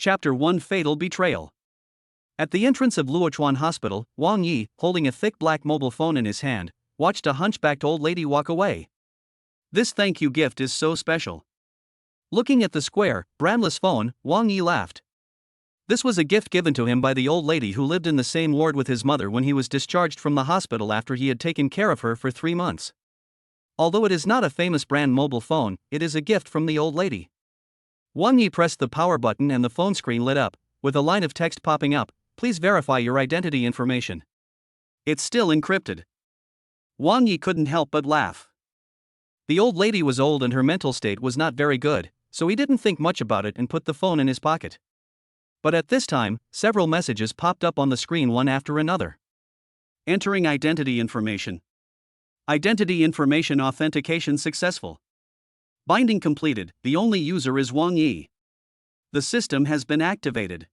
Chapter 1 Fatal Betrayal. At the entrance of Luochuan Hospital, Wang Yi, holding a thick black mobile phone in his hand, watched a hunchbacked old lady walk away. This thank you gift is so special. Looking at the square, brandless phone, Wang Yi laughed. This was a gift given to him by the old lady who lived in the same ward with his mother when he was discharged from the hospital after he had taken care of her for 3 months. Although it is not a famous brand mobile phone, it is a gift from the old lady. Wang Yi pressed the power button and the phone screen lit up, with a line of text popping up, "Please verify your identity information." It's still encrypted. Wang Yi couldn't help but laugh. The old lady was old and her mental state was not very good, so he didn't think much about it and put the phone in his pocket. But at this time, several messages popped up on the screen one after another. Entering identity information. Identity information authentication successful. Binding completed, the only user is Wang Yi. The system has been activated.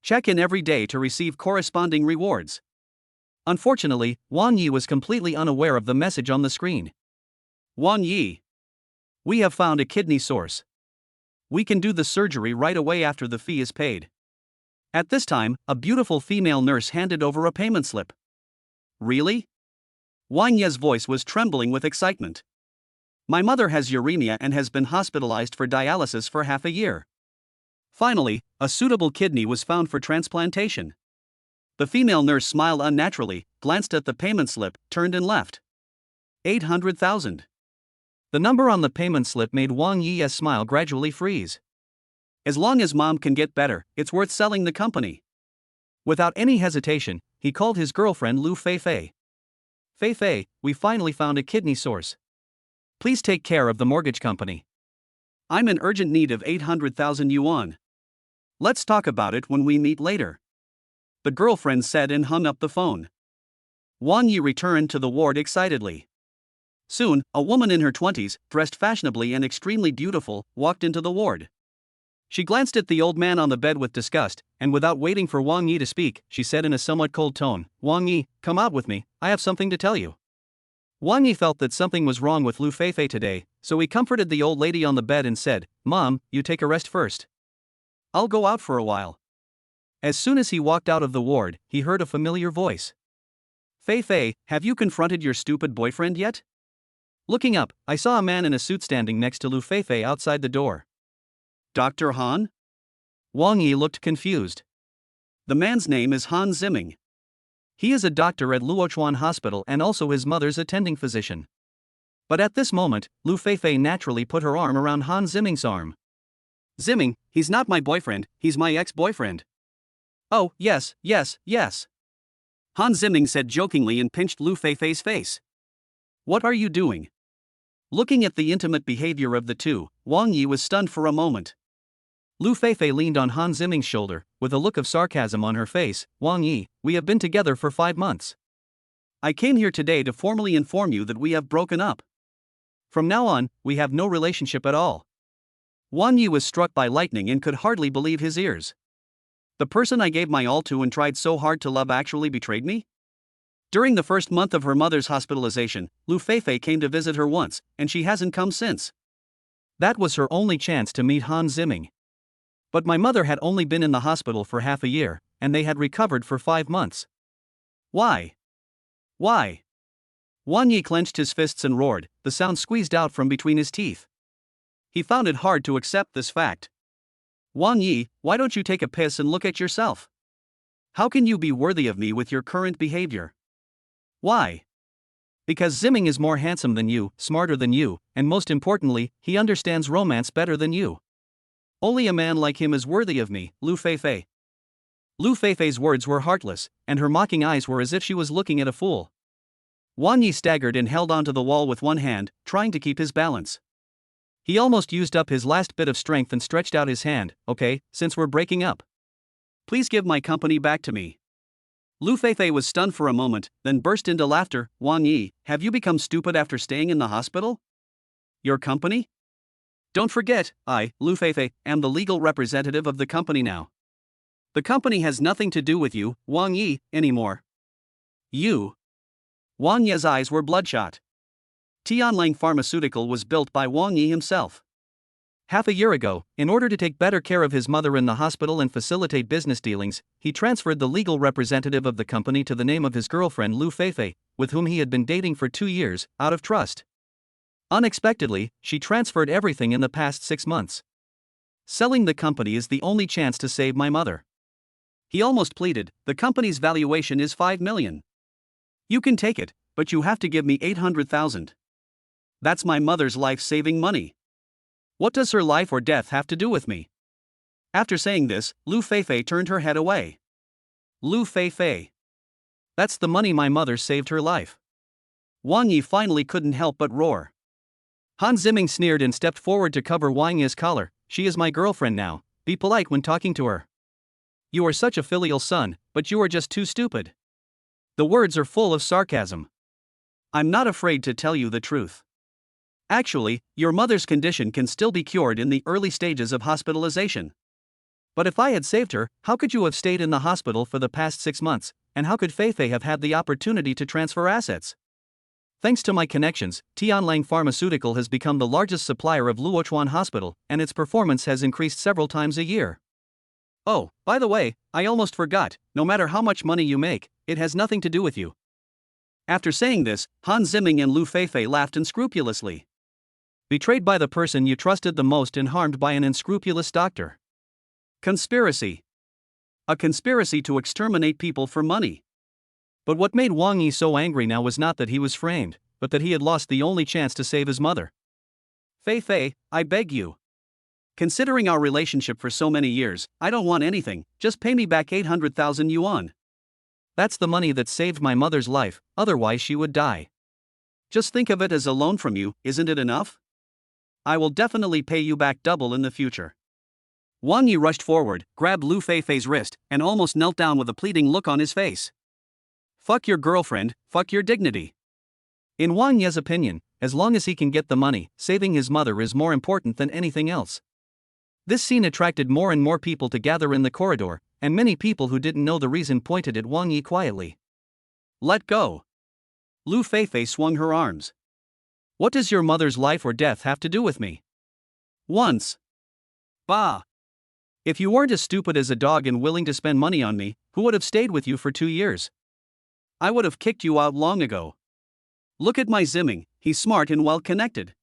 Check in every day to receive corresponding rewards. Unfortunately, Wang Yi was completely unaware of the message on the screen. Wang Yi. We have found a kidney source. We can do the surgery right away after the fee is paid. At this time, a beautiful female nurse handed over a payment slip. Really? Wang Yi's voice was trembling with excitement. My mother has uremia and has been hospitalized for dialysis for half a year. Finally, a suitable kidney was found for transplantation. The female nurse smiled unnaturally, glanced at the payment slip, turned and left. 800,000. The number on the payment slip made Wang Yi's smile gradually freeze. As long as mom can get better, it's worth selling the company. Without any hesitation, he called his girlfriend Lu Feifei. Feifei, we finally found a kidney source. Please take care of the mortgage company. I'm in urgent need of 800,000 yuan. Let's talk about it when we meet later. The girlfriend said and hung up the phone. Wang Yi returned to the ward excitedly. Soon, a woman in her 20s, dressed fashionably and extremely beautiful, walked into the ward. She glanced at the old man on the bed with disgust, and without waiting for Wang Yi to speak, she said in a somewhat cold tone, "Wang Yi, come out with me, I have something to tell you." Wang Yi felt that something was wrong with Lu Feifei today, so he comforted the old lady on the bed and said, "Mom, you take a rest first. I'll go out for a while." As soon as he walked out of the ward, he heard a familiar voice. "Feifei, have you confronted your stupid boyfriend yet?" Looking up, I saw a man in a suit standing next to Lu Feifei outside the door. Dr. Han? Wang Yi looked confused. The man's name is Han Ziming. He is a doctor at Luochuan Hospital and also his mother's attending physician. But at this moment, Lu Feifei naturally put her arm around Han Ziming's arm. "Ziming, he's not my boyfriend, he's my ex-boyfriend." "Oh, yes. Han Ziming said jokingly and pinched Lu Feifei's face. "What are you doing?" Looking at the intimate behavior of the two, Wang Yi was stunned for a moment. Lu Feifei leaned on Han Ziming's shoulder, with a look of sarcasm on her face. "Wang Yi, we have been together for 5 months. I came here today to formally inform you that we have broken up. From now on, we have no relationship at all." Wang Yi was struck by lightning and could hardly believe his ears. The person I gave my all to and tried so hard to love actually betrayed me? During the first month of her mother's hospitalization, Lu Feifei came to visit her once, and she hasn't come since. That was her only chance to meet Han Ziming. But my mother had only been in the hospital for half a year, and they had recovered for 5 months. Why? Wang Yi clenched his fists and roared, the sound squeezed out from between his teeth. He found it hard to accept this fact. "Wang Yi, why don't you take a piss and look at yourself? How can you be worthy of me with your current behavior?" "Why?" "Because Ziming is more handsome than you, smarter than you, and most importantly, he understands romance better than you. Only a man like him is worthy of me, Lu Feifei." Lu Feifei's words were heartless, and her mocking eyes were as if she was looking at a fool. Wang Yi staggered and held onto the wall with one hand, trying to keep his balance. He almost used up his last bit of strength and stretched out his hand. "Okay, since we're breaking up, please give my company back to me." Lu Feifei was stunned for a moment, then burst into laughter. "Wang Yi, have you become stupid after staying in the hospital? Your company? Don't forget, I, Lu Feifei, am the legal representative of the company now. The company has nothing to do with you, Wang Yi, anymore." "You?" Wang Yi's eyes were bloodshot. Tianlang Pharmaceutical was built by Wang Yi himself. Half a year ago, in order to take better care of his mother in the hospital and facilitate business dealings, he transferred the legal representative of the company to the name of his girlfriend Lu Feifei, with whom he had been dating for 2 years, out of trust. Unexpectedly, she transferred everything in the past 6 months. Selling the company is the only chance to save my mother. He almost pleaded, the company's valuation is 5 million. You can take it, but you have to give me 800,000. That's my mother's life-saving money. What does her life or death have to do with me? After saying this, Lu Feifei turned her head away. Lu Feifei. That's the money my mother saved her life. Wang Yi finally couldn't help but roar. Han Ziming sneered and stepped forward to cover Wang Yi's collar. She is my girlfriend now, be polite when talking to her. You are such a filial son, but you are just too stupid. The words are full of sarcasm. I'm not afraid to tell you the truth. Actually, your mother's condition can still be cured in the early stages of hospitalization. But if I had saved her, how could you have stayed in the hospital for the past 6 months, and how could Feifei have had the opportunity to transfer assets? Thanks to my connections, Tianlang Pharmaceutical has become the largest supplier of Luochuan Hospital, and its performance has increased several times a year. Oh, by the way, I almost forgot, no matter how much money you make, it has nothing to do with you. After saying this, Han Ziming and Lu Feifei laughed unscrupulously. Betrayed by the person you trusted the most and harmed by an unscrupulous doctor. Conspiracy. A conspiracy to exterminate people for money. But what made Wang Yi so angry now was not that he was framed, but that he had lost the only chance to save his mother. Feifei, I beg you. Considering our relationship for so many years, I don't want anything, just pay me back 800,000 yuan. That's the money that saved my mother's life, otherwise she would die. Just think of it as a loan from you, isn't it enough? I will definitely pay you back double in the future. Wang Yi rushed forward, grabbed Lu Feifei's wrist, and almost knelt down with a pleading look on his face. Fuck your girlfriend, fuck your dignity. In Wang Yi's opinion, as long as he can get the money, saving his mother is more important than anything else. This scene attracted more and more people to gather in the corridor, and many people who didn't know the reason pointed at Wang Yi quietly. Let go. Lu Feifei swung her arms. What does your mother's life or death have to do with me? Once. Bah. If you weren't as stupid as a dog and willing to spend money on me, who would have stayed with you for 2 years? I would have kicked you out long ago. Look at my Ziming, he's smart and well connected.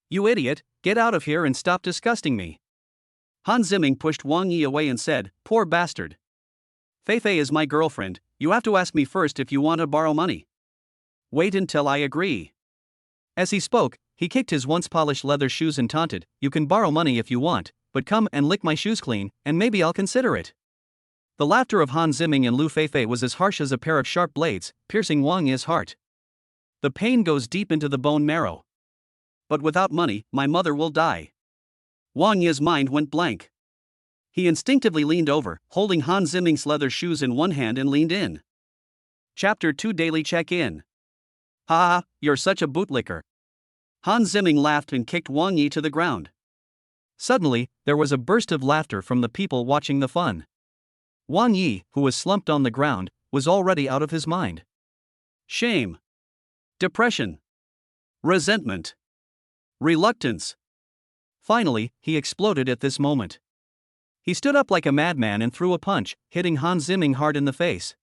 You idiot, get out of here and stop disgusting me. Han Ziming pushed Wang Yi away and said, poor bastard. Feifei is my girlfriend, you have to ask me first if you want to borrow money. Wait until I agree. As he spoke, he kicked his once polished leather shoes and taunted, you can borrow money if you want, but come and lick my shoes clean, and maybe I'll consider it. The laughter of Han Ziming and Lu Feifei was as harsh as a pair of sharp blades, piercing Wang Yi's heart. The pain goes deep into the bone marrow. But without money, my mother will die. Wang Yi's mind went blank. He instinctively leaned over, holding Han Ziming's leather shoes in one hand and leaned in. Chapter 2 Daily Check-In. Ha ha, you're such a bootlicker. Han Ziming laughed and kicked Wang Yi to the ground. Suddenly, there was a burst of laughter from the people watching the fun. Wang Yi, who was slumped on the ground, was already out of his mind. Shame. Depression. Resentment. Reluctance. Finally, he exploded at this moment. He stood up like a madman and threw a punch, hitting Han Ziming hard in the face.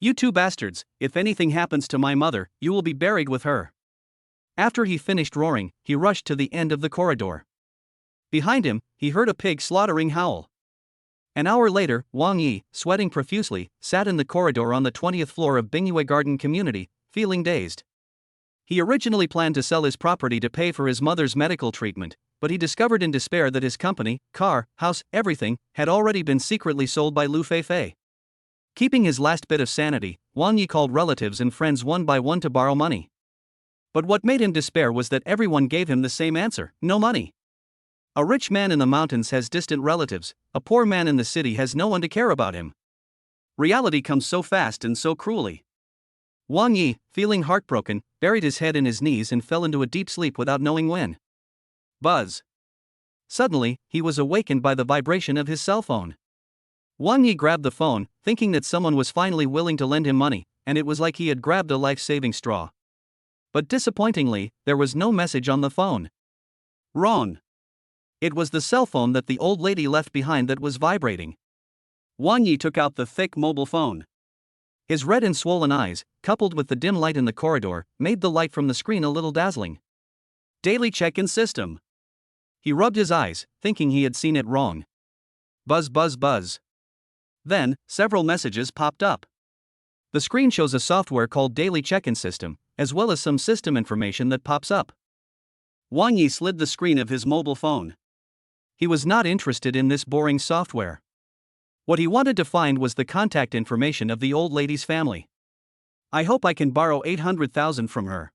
You two bastards, if anything happens to my mother, you will be buried with her. After he finished roaring, he rushed to the end of the corridor. Behind him, he heard a pig slaughtering howl. An hour later, Wang Yi, sweating profusely, sat in the corridor on the 20th floor of Bingyue Garden Community, feeling dazed. He originally planned to sell his property to pay for his mother's medical treatment, but he discovered in despair that his company, car, house, everything, had already been secretly sold by Lu Feifei. Keeping his last bit of sanity, Wang Yi called relatives and friends one by one to borrow money. But what made him despair was that everyone gave him the same answer: no money. A rich man in the mountains has distant relatives, a poor man in the city has no one to care about him. Reality comes so fast and so cruelly. Wang Yi, feeling heartbroken, buried his head in his knees and fell into a deep sleep without knowing when. Buzz. Suddenly, he was awakened by the vibration of his cell phone. Wang Yi grabbed the phone, thinking that someone was finally willing to lend him money, and it was like he had grabbed a life-saving straw. But disappointingly, there was no message on the phone. Wrong. It was the cell phone that the old lady left behind that was vibrating. Wang Yi took out the thick mobile phone. His red and swollen eyes, coupled with the dim light in the corridor, made the light from the screen a little dazzling. Daily check-in system. He rubbed his eyes, thinking he had seen it wrong. Buzz buzz buzz. Then, several messages popped up. The screen shows a software called Daily Check-in System, as well as some system information that pops up. Wang Yi slid the screen of his mobile phone. He was not interested in this boring software. What he wanted to find was the contact information of the old lady's family. I hope I can borrow 800,000 from her.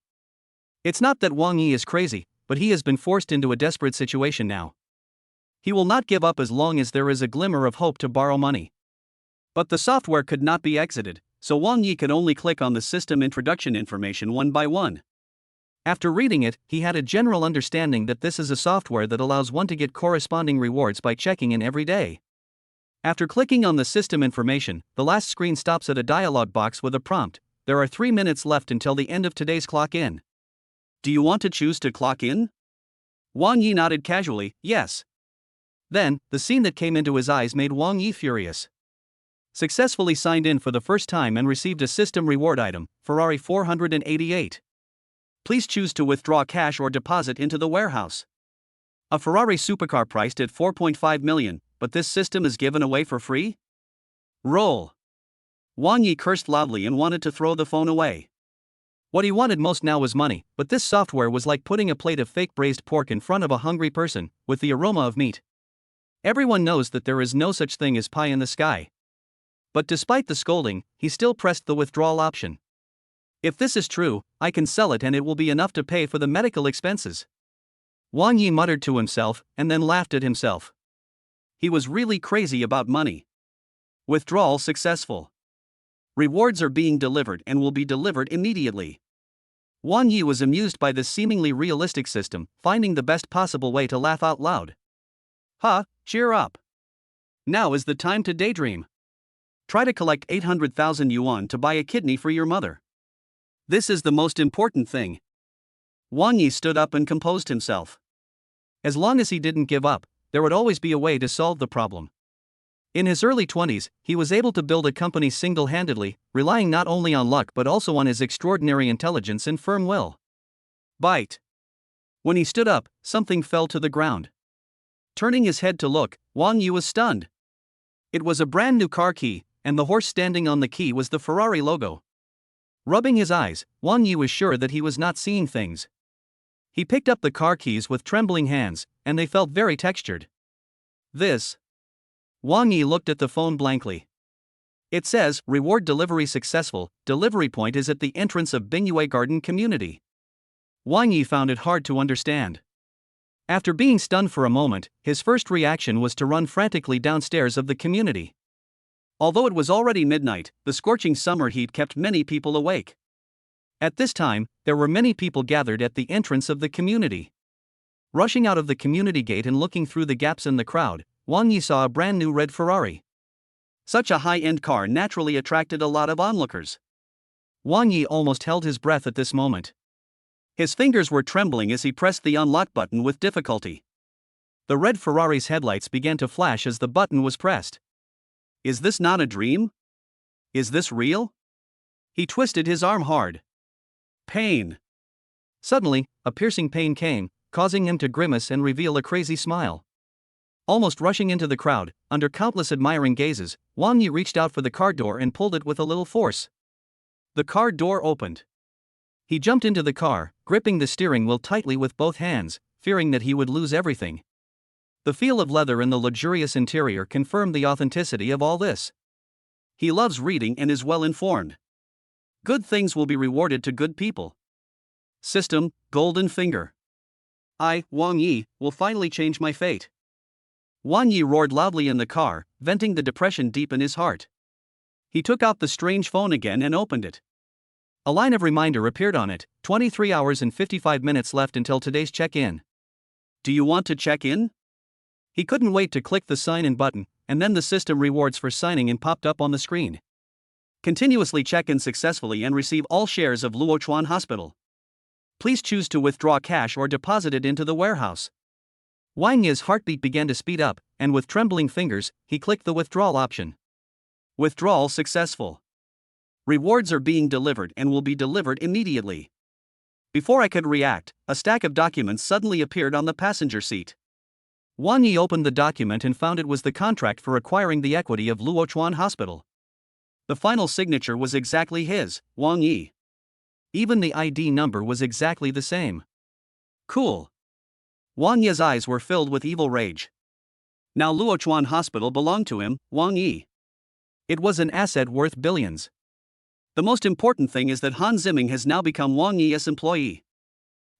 It's not that Wang Yi is crazy, but he has been forced into a desperate situation now. He will not give up as long as there is a glimmer of hope to borrow money. But the software could not be exited, so Wang Yi could only click on the system introduction information one by one. After reading it, he had a general understanding that this is a software that allows one to get corresponding rewards by checking in every day. After clicking on the system information, the last screen stops at a dialog box with a prompt. There are 3 minutes left until the end of today's clock in. Do you want to choose to clock in? Wang Yi nodded casually, yes. Then, the scene that came into his eyes made Wang Yi furious. Successfully signed in for the first time and received a system reward item, Ferrari 488. Please choose to withdraw cash or deposit into the warehouse. A Ferrari supercar priced at 4.5 million, but this system is given away for free? Roll. Wang Yi cursed loudly and wanted to throw the phone away. What he wanted most now was money, but this software was like putting a plate of fake braised pork in front of a hungry person, with the aroma of meat. Everyone knows that there is no such thing as pie in the sky. But despite the scolding, he still pressed the withdrawal option. If this is true, I can sell it and it will be enough to pay for the medical expenses. Wang Yi muttered to himself, and then laughed at himself. He was really crazy about money. Withdrawal successful. Rewards are being delivered and will be delivered immediately. Wang Yi was amused by this seemingly realistic system, finding the best possible way to laugh out loud. Cheer up. Now is the time to daydream. Try to collect 800,000 yuan to buy a kidney for your mother. This is the most important thing. Wang Yi stood up and composed himself. As long as he didn't give up, there would always be a way to solve the problem. In his early 20s, he was able to build a company single-handedly, relying not only on luck but also on his extraordinary intelligence and firm will. Bite. When he stood up, something fell to the ground. Turning his head to look, Wang Yi was stunned. It was a brand new car key, and the horse standing on the key was the Ferrari logo. Rubbing his eyes, Wang Yi was sure that he was not seeing things. He picked up the car keys with trembling hands, and they felt very textured. This. Wang Yi looked at the phone blankly. It says, reward delivery successful, delivery point is at the entrance of Bingyue Garden Community. Wang Yi found it hard to understand. After being stunned for a moment, his first reaction was to run frantically downstairs of the community. Although it was already midnight, the scorching summer heat kept many people awake. At this time, there were many people gathered at the entrance of the community. Rushing out of the community gate and looking through the gaps in the crowd, Wang Yi saw a brand new red Ferrari. Such a high-end car naturally attracted a lot of onlookers. Wang Yi almost held his breath at this moment. His fingers were trembling as he pressed the unlock button with difficulty. The red Ferrari's headlights began to flash as the button was pressed. Is this not a dream? Is this real? He twisted his arm hard. Pain. Suddenly, a piercing pain came, causing him to grimace and reveal a crazy smile. Almost rushing into the crowd, under countless admiring gazes, Wang Yi reached out for the car door and pulled it with a little force. The car door opened. He jumped into the car, gripping the steering wheel tightly with both hands, fearing that he would lose everything. The feel of leather in the luxurious interior confirmed the authenticity of all this. He loves reading and is well informed. Good things will be rewarded to good people. System, golden finger. I, Wang Yi, will finally change my fate. Wang Yi roared loudly in the car, venting the depression deep in his heart. He took out the strange phone again and opened it. A line of reminder appeared on it, 23 hours and 55 minutes left until today's check-in. Do you want to check in? He couldn't wait to click the sign-in button, and then the system rewards for signing in popped up on the screen. Continuously check in successfully and receive all shares of Luochuan Hospital. Please choose to withdraw cash or deposit it into the warehouse. Wang Yi's heartbeat began to speed up, and with trembling fingers, he clicked the withdrawal option. Withdrawal successful. Rewards are being delivered and will be delivered immediately. Before I could react, a stack of documents suddenly appeared on the passenger seat. Wang Yi opened the document and found it was the contract for acquiring the equity of Luochuan Hospital. The final signature was exactly his, Wang Yi. Even the ID number was exactly the same. Cool. Wang Yi's eyes were filled with evil rage. Now Luochuan Hospital belonged to him, Wang Yi. It was an asset worth billions. The most important thing is that Han Ziming has now become Wang Yi's employee.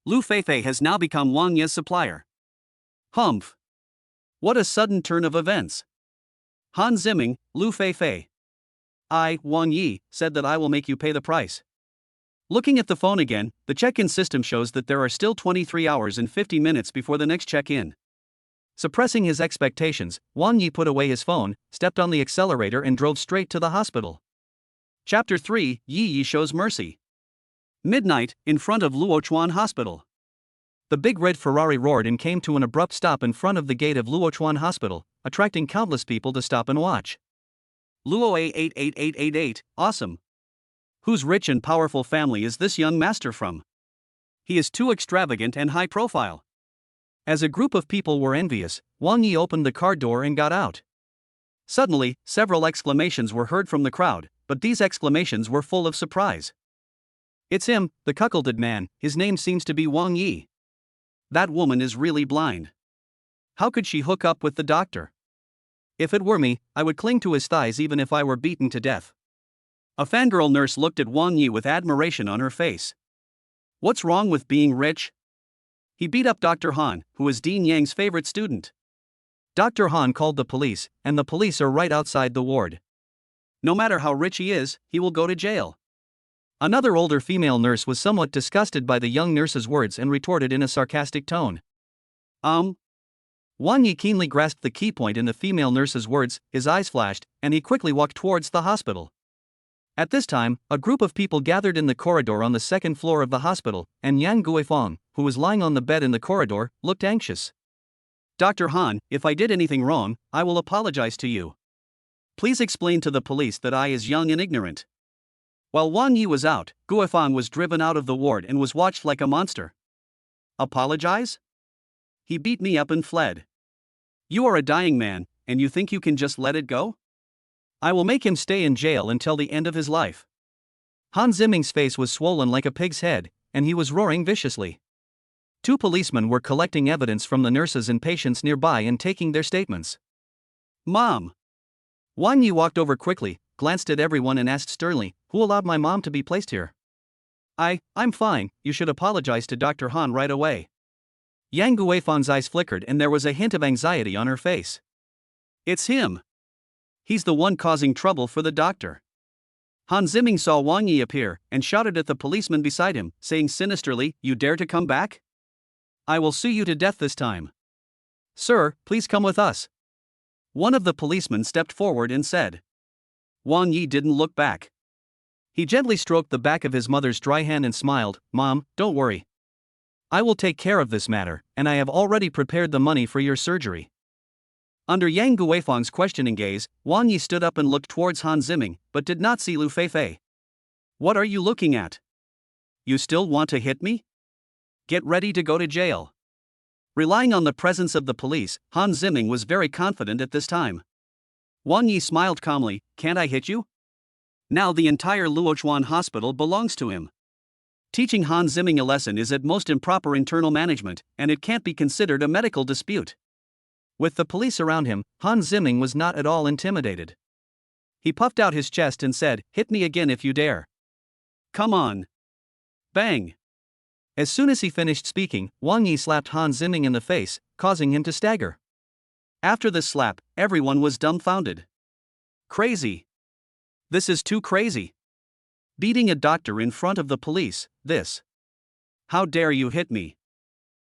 Lu Feifei has now become Wang Yi's supplier. Humph. What a sudden turn of events. Han Ziming, Lu Feifei. I, Wang Yi, said that I will make you pay the price. Looking at the phone again, the check-in system shows that there are still 23 hours and 50 minutes before the next check-in. Suppressing his expectations, Wang Yi put away his phone, stepped on the accelerator and drove straight to the hospital. Chapter 3, Yi shows mercy. Midnight, in front of Luochuan Hospital. The big red Ferrari roared and came to an abrupt stop in front of the gate of Luochuan Hospital, attracting countless people to stop and watch. Luo A88888, awesome. Whose rich and powerful family is this young master from? He is too extravagant and high profile. As a group of people were envious, Wang Yi opened the car door and got out. Suddenly, several exclamations were heard from the crowd, but these exclamations were full of surprise. It's him, the cuckolded man, his name seems to be Wang Yi. That woman is really blind. How could she hook up with the doctor? If it were me, I would cling to his thighs even if I were beaten to death. A fangirl nurse looked at Wang Yi with admiration on her face. What's wrong with being rich? He beat up Dr. Han, who is Dean Yang's favorite student. Dr. Han called the police, and the police are right outside the ward. No matter how rich he is, he will go to jail. Another older female nurse was somewhat disgusted by the young nurse's words and retorted in a sarcastic tone. Wang Yi keenly grasped the key point in the female nurse's words, his eyes flashed, and he quickly walked towards the hospital. At this time, a group of people gathered in the corridor on the second floor of the hospital, and Yang Guifeng, who was lying on the bed in the corridor, looked anxious. Dr. Han, if I did anything wrong, I will apologize to you. Please explain to the police that I is young and ignorant. While Wang Yi was out, Guifeng was driven out of the ward and was watched like a monster. Apologize? He beat me up and fled. You are a dying man, and you think you can just let it go? I will make him stay in jail until the end of his life. Han Ziming's face was swollen like a pig's head, and he was roaring viciously. Two policemen were collecting evidence from the nurses and patients nearby and taking their statements. Mom. Wang Yi walked over quickly, glanced at everyone and asked sternly, who allowed my mom to be placed here? I'm fine, you should apologize to Dr. Han right away. Yang Guifeng's eyes flickered and there was a hint of anxiety on her face. It's him. He's the one causing trouble for the doctor. Han Ziming saw Wang Yi appear and shouted at the policeman beside him, saying sinisterly, you dare to come back? I will sue you to death this time. Sir, please come with us. One of the policemen stepped forward and said. Wang Yi didn't look back. He gently stroked the back of his mother's dry hand and smiled, Mom, don't worry. I will take care of this matter, and I have already prepared the money for your surgery. Under Yang Guifeng's questioning gaze, Wang Yi stood up and looked towards Han Ziming, but did not see Lu Feifei. What are you looking at? You still want to hit me? Get ready to go to jail. Relying on the presence of the police, Han Ziming was very confident at this time. Wang Yi smiled calmly, can't I hit you? Now the entire Luochuan hospital belongs to him. Teaching Han Ziming a lesson is at most improper internal management, and it can't be considered a medical dispute. With the police around him, Han Ziming was not at all intimidated. He puffed out his chest and said, hit me again if you dare. Come on. Bang. As soon as he finished speaking, Wang Yi slapped Han Ziming in the face, causing him to stagger. After this slap, everyone was dumbfounded. Crazy. This is too crazy. Beating a doctor in front of the police, this. How dare you hit me?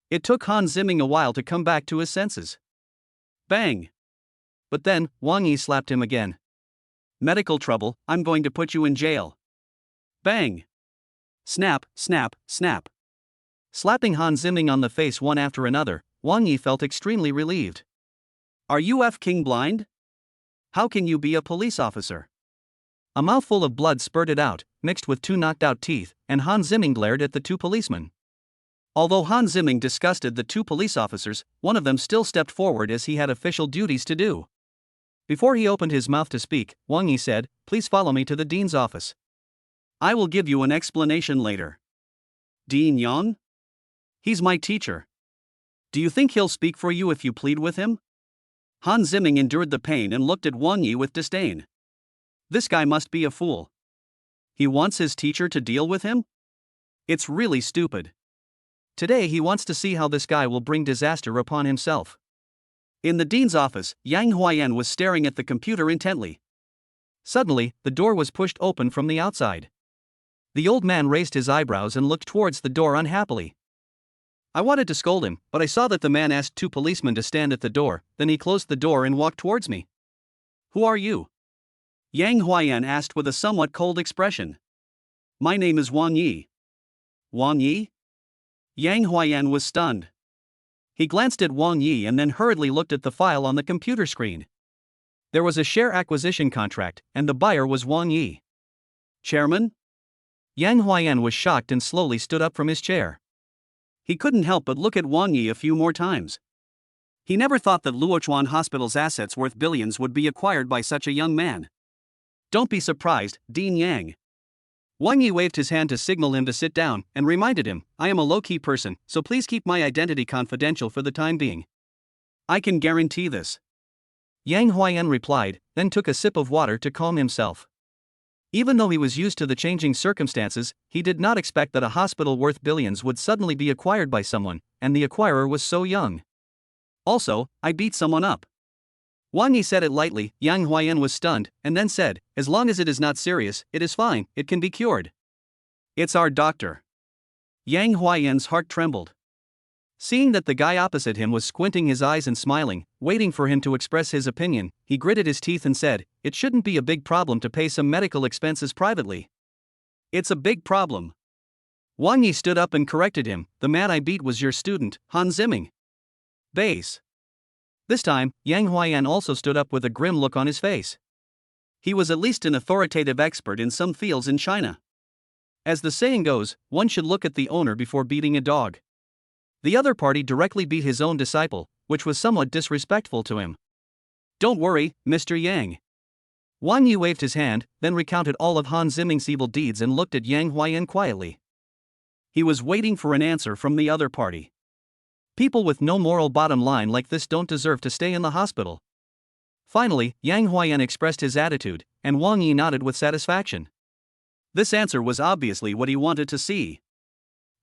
It took Han Ziming a while to come back to his senses. Bang. But then, Wang Yi slapped him again. Medical trouble, I'm going to put you in jail. Bang. Snap, snap, snap. Slapping Han Ziming on the face one after another, Wang Yi felt extremely relieved. Are you f***ing blind? How can you be a police officer? A mouthful of blood spurted out, mixed with 2 knocked-out teeth, and Han Zimming glared at the 2 policemen. Although Han Zimming disgusted the 2 police officers, one of them still stepped forward as he had official duties to do. Before he opened his mouth to speak, Wang Yi said, "Please follow me to the dean's office. I will give you an explanation later." Dean Yang? He's my teacher. Do you think he'll speak for you if you plead with him? Han Zimming endured the pain and looked at Wang Yi with disdain. This guy must be a fool. He wants his teacher to deal with him? It's really stupid. Today he wants to see how this guy will bring disaster upon himself. In the dean's office, Yang Huayan was staring at the computer intently. Suddenly, the door was pushed open from the outside. The old man raised his eyebrows and looked towards the door unhappily. I wanted to scold him, but I saw that the man asked 2 policemen to stand at the door, then he closed the door and walked towards me. Who are you? Yang Huayan asked with a somewhat cold expression. My name is Wang Yi. Wang Yi? Yang Huayan was stunned. He glanced at Wang Yi and then hurriedly looked at the file on the computer screen. There was a share acquisition contract, and the buyer was Wang Yi. Chairman? Yang Huayan was shocked and slowly stood up from his chair. He couldn't help but look at Wang Yi a few more times. He never thought that Luochuan Hospital's assets worth billions would be acquired by such a young man. Don't be surprised, Dean Yang. Wang Yi waved his hand to signal him to sit down and reminded him, I am a low-key person, so please keep my identity confidential for the time being. I can guarantee this. Yang Huayan replied, then took a sip of water to calm himself. Even though he was used to the changing circumstances, he did not expect that a hospital worth billions would suddenly be acquired by someone, and the acquirer was so young. Also, I beat someone up. Wang Yi said it lightly. Yang Huayan was stunned, and then said, as long as it is not serious, it is fine, it can be cured. It's our doctor. Yang Huayan's heart trembled. Seeing that the guy opposite him was squinting his eyes and smiling, waiting for him to express his opinion, he gritted his teeth and said, it shouldn't be a big problem to pay some medical expenses privately. It's a big problem. Wang Yi stood up and corrected him, the man I beat was your student, Han Zimming. Base. This time, Yang Huayan also stood up with a grim look on his face. He was at least an authoritative expert in some fields in China. As the saying goes, one should look at the owner before beating a dog. The other party directly beat his own disciple, which was somewhat disrespectful to him. Don't worry, Mr. Yang. Wang Yi waved his hand, then recounted all of Han Zimming's evil deeds and looked at Yang Huayan quietly. He was waiting for an answer from the other party. People with no moral bottom line like this don't deserve to stay in the hospital. Finally, Yang Huayan expressed his attitude, and Wang Yi nodded with satisfaction. This answer was obviously what he wanted to see.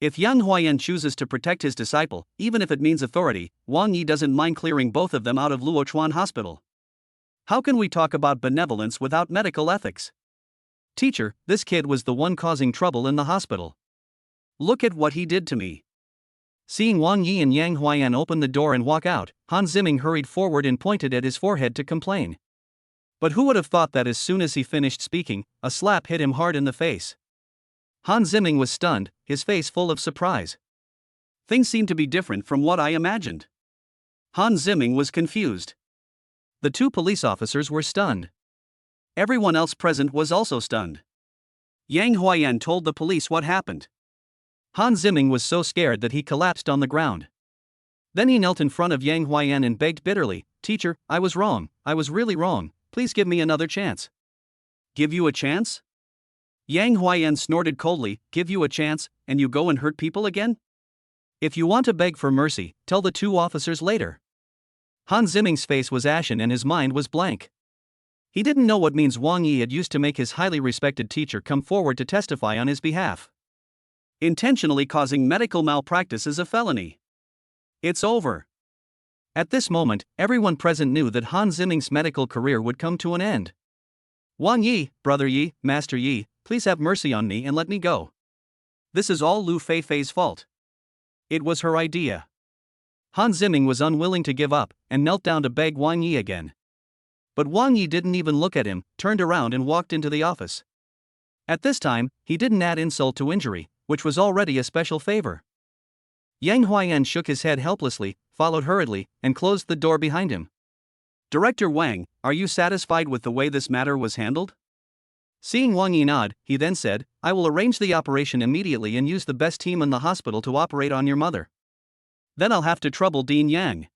If Yang Huayan chooses to protect his disciple, even if it means authority, Wang Yi doesn't mind clearing both of them out of Luochuan Hospital. How can we talk about benevolence without medical ethics? Teacher, this kid was the one causing trouble in the hospital. Look at what he did to me. Seeing Wang Yi and Yang Huayan open the door and walk out, Han Zimming hurried forward and pointed at his forehead to complain. But who would have thought that as soon as he finished speaking, a slap hit him hard in the face? Han Zimming was stunned, his face full of surprise. Things seemed to be different from what I imagined. Han Zimming was confused. The 2 police officers were stunned. Everyone else present was also stunned. Yang Huayan told the police what happened. Han Zimming was so scared that he collapsed on the ground. Then he knelt in front of Yang Huayan and begged bitterly, Teacher, I was wrong, I was really wrong, please give me another chance. Give you a chance? Yang Huayan snorted coldly, give you a chance, and you go and hurt people again? If you want to beg for mercy, tell the 2 officers later. Han Zimming's face was ashen and his mind was blank. He didn't know what means Wang Yi had used to make his highly respected teacher come forward to testify on his behalf. Intentionally causing medical malpractice is a felony. It's over. At this moment, everyone present knew that Han Zimming's medical career would come to an end. Wang Yi, Brother Yi, Master Yi, please have mercy on me and let me go. This is all Lu Feifei's fault. It was her idea. Han Zimming was unwilling to give up, and knelt down to beg Wang Yi again. But Wang Yi didn't even look at him, turned around and walked into the office. At this time, he didn't add insult to injury, which was already a special favor. Yang Huayan shook his head helplessly, followed hurriedly, and closed the door behind him. Director Wang, are you satisfied with the way this matter was handled? Seeing Wang Yi nod, he then said, I will arrange the operation immediately and use the best team in the hospital to operate on your mother. Then I'll have to trouble Dean Yang.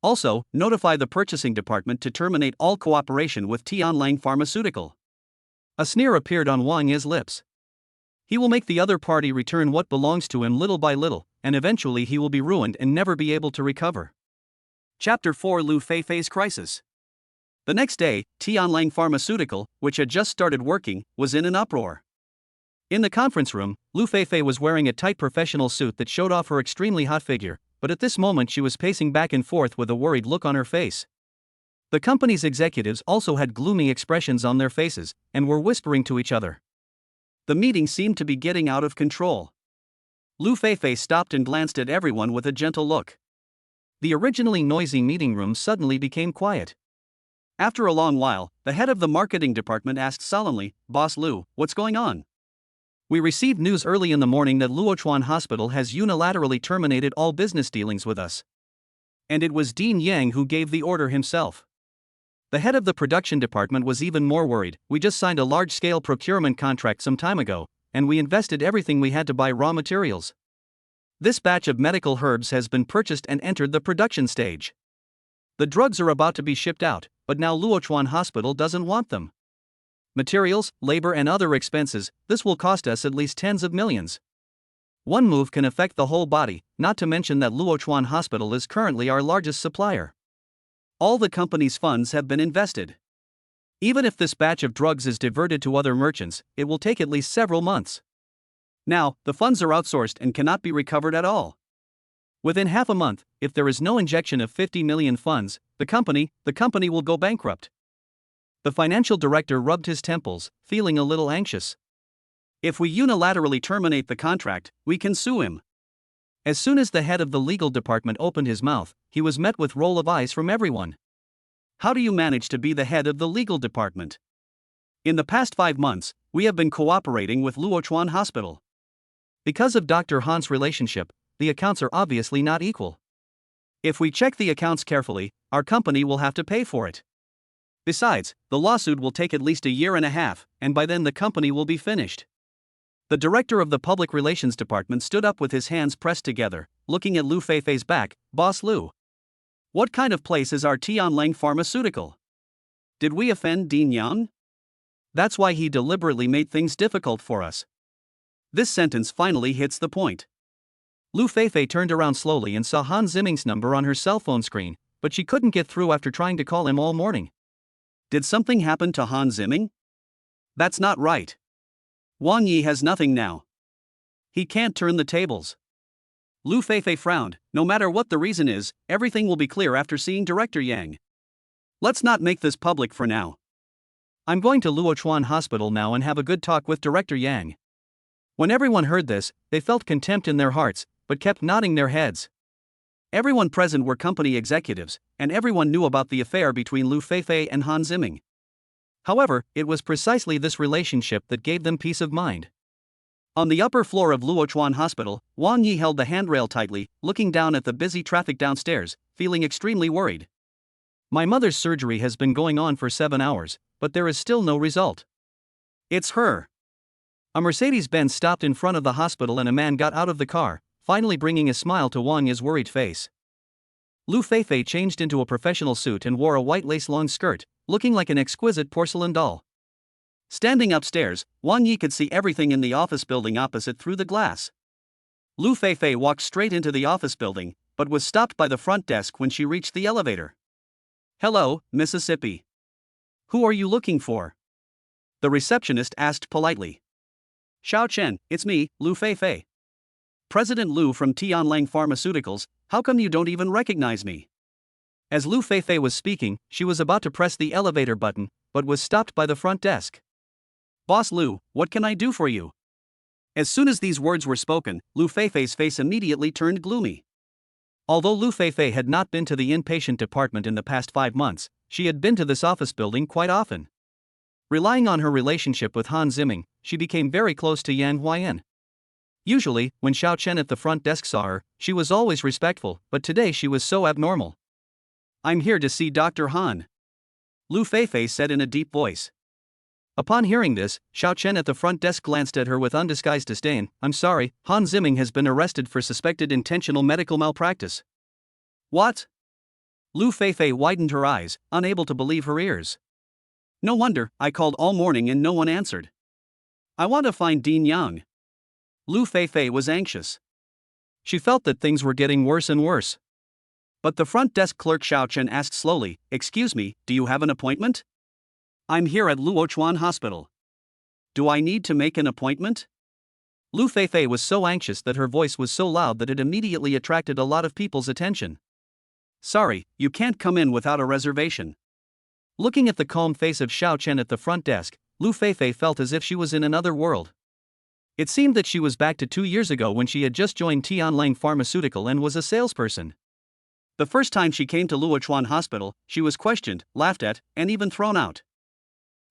Also, notify the purchasing department to terminate all cooperation with Tianlang Pharmaceutical. A sneer appeared on Wang Yi's lips. He will make the other party return what belongs to him little by little, and eventually he will be ruined and never be able to recover. Chapter 4: Lu Feifei's Crisis. The next day, Tianlang Pharmaceutical, which had just started working, was in an uproar. In the conference room, Lu Feifei was wearing a tight professional suit that showed off her extremely hot figure, but at this moment she was pacing back and forth with a worried look on her face. The company's executives also had gloomy expressions on their faces, and were whispering to each other. The meeting seemed to be getting out of control. Lu Feifei stopped and glanced at everyone with a gentle look. The originally noisy meeting room suddenly became quiet. After a long while, the head of the marketing department asked solemnly, Boss Lu, what's going on? We received news early in the morning that Luochuan Hospital has unilaterally terminated all business dealings with us. And it was Dean Yang who gave the order himself. The head of the production department was even more worried. We just signed a large-scale procurement contract some time ago, and we invested everything we had to buy raw materials. This batch of medical herbs has been purchased and entered the production stage. The drugs are about to be shipped out, but now Luochuan Hospital doesn't want them. Materials, labor and other expenses, this will cost us at least tens of millions. One move can affect the whole body, not to mention that Luochuan Hospital is currently our largest supplier. All the company's funds have been invested. Even if this batch of drugs is diverted to other merchants, it will take at least several months. Now, the funds are outsourced and cannot be recovered at all. Within half a month, if there is no injection of 50 million funds, the company will go bankrupt. The financial director rubbed his temples, feeling a little anxious. If we unilaterally terminate the contract, we can sue him. As soon as the head of the legal department opened his mouth, he was met with roll of eyes from everyone. How do you manage to be the head of the legal department? In the past 5 months, we have been cooperating with Luochuan Hospital. Because of Dr. Han's relationship, the accounts are obviously not equal. If we check the accounts carefully, our company will have to pay for it. Besides, the lawsuit will take at least a year and a half, and by then the company will be finished. The director of the public relations department stood up with his hands pressed together, looking at Lu Feifei's back. Boss Lu, what kind of place is our Tianlang Pharmaceutical? Did we offend Dean Yang? That's why he deliberately made things difficult for us. This sentence finally hits the point. Lu Feifei turned around slowly and saw Han Ziming's number on her cell phone screen, but she couldn't get through after trying to call him all morning. Did something happen to Han Ziming? That's not right. Wang Yi has nothing now. He can't turn the tables. Lu Feifei frowned. No matter what the reason is, everything will be clear after seeing Director Yang. Let's not make this public for now. I'm going to Luochuan Hospital now and have a good talk with Director Yang. When everyone heard this, they felt contempt in their hearts, but kept nodding their heads. Everyone present were company executives, and everyone knew about the affair between Lu Feifei and Han Ziming. However, it was precisely this relationship that gave them peace of mind. On the upper floor of Luochuan Hospital, Wang Yi held the handrail tightly, looking down at the busy traffic downstairs, feeling extremely worried. My mother's surgery has been going on for 7 hours, but there is still no result. It's her. A Mercedes-Benz stopped in front of the hospital and a man got out of the car, finally bringing a smile to Wang Yi's worried face. Lu Feifei changed into a professional suit and wore a white lace-long skirt, looking like an exquisite porcelain doll. Standing upstairs, Wang Yi could see everything in the office building opposite through the glass. Lu Feifei walked straight into the office building, but was stopped by the front desk when she reached the elevator. Hello, Mississippi. Who are you looking for? The receptionist asked politely. Xiao Chen, it's me, Lu Feifei. President Lu from Tianlang Pharmaceuticals, how come you don't even recognize me? As Lu Feifei was speaking, she was about to press the elevator button, but was stopped by the front desk. Boss Lu, what can I do for you? As soon as these words were spoken, Lu Feifei's face immediately turned gloomy. Although Lu Feifei had not been to the inpatient department in the past 5 months, she had been to this office building quite often. Relying on her relationship with Han Ziming, she became very close to Yang Huayan. Usually, when Xiao Chen at the front desk saw her, she was always respectful, but today she was so abnormal. "I'm here to see Dr. Han," Lu Feifei said in a deep voice. Upon hearing this, Xiao Chen at the front desk glanced at her with undisguised disdain. "I'm sorry, Han Ziming has been arrested for suspected intentional medical malpractice." "What?" Lu Feifei widened her eyes, unable to believe her ears. "No wonder, I called all morning and no one answered. I want to find Dean Yang." Lu Feifei was anxious. She felt that things were getting worse and worse. But the front desk clerk Xiao Chen asked slowly, "Excuse me, do you have an appointment?" "I'm here at Luochuan Hospital." "Do I need to make an appointment?" Lu Feifei was so anxious that her voice was so loud that it immediately attracted a lot of people's attention. "Sorry, you can't come in without a reservation." Looking at the calm face of Xiao Chen at the front desk, Lu Feifei felt as if she was in another world. It seemed that she was back to 2 years ago when she had just joined Tianlang Pharmaceutical and was a salesperson. The first time she came to Luochuan Hospital, she was questioned, laughed at, and even thrown out.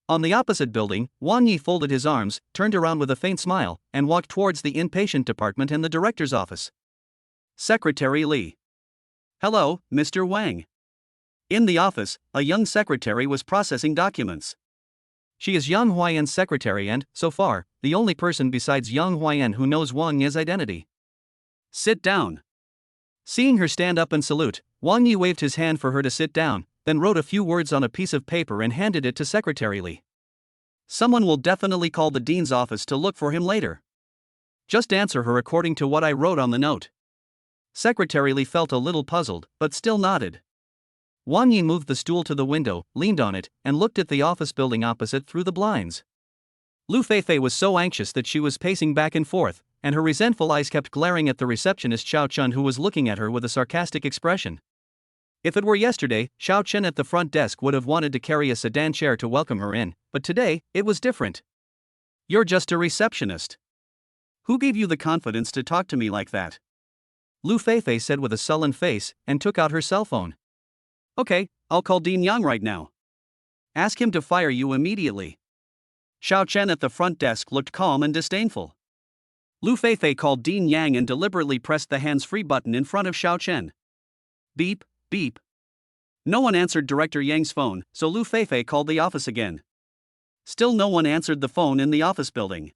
On the opposite building, Wang Yi folded his arms, turned around with a faint smile, and walked towards the inpatient department and the director's office. Secretary Li. "Hello, Mr. Wang." In the office, a young secretary was processing documents. She is Yang Huayan's secretary and, so far, the only person besides Yang Huayan who knows Wang Yi's identity. "Sit down." Seeing her stand up and salute, Wang Yi waved his hand for her to sit down, then wrote a few words on a piece of paper and handed it to Secretary Li. "Someone will definitely call the dean's office to look for him later. Just answer her according to what I wrote on the note." Secretary Li felt a little puzzled, but still nodded. Wang Yi moved the stool to the window, leaned on it, and looked at the office building opposite through the blinds. Lu Feifei was so anxious that she was pacing back and forth, and her resentful eyes kept glaring at the receptionist Xiao Chen, who was looking at her with a sarcastic expression. If it were yesterday, Xiao Chen at the front desk would have wanted to carry a sedan chair to welcome her in, but today, it was different. "You're just a receptionist. Who gave you the confidence to talk to me like that?" Lu Feifei said with a sullen face, and took out her cell phone. "Okay, I'll call Dean Yang right now. Ask him to fire you immediately." Xiao Chen at the front desk looked calm and disdainful. Lu Feifei called Dean Yang and deliberately pressed the hands-free button in front of Xiao Chen. Beep, beep. No one answered Director Yang's phone, so Lu Feifei called the office again. Still no one answered the phone in the office building.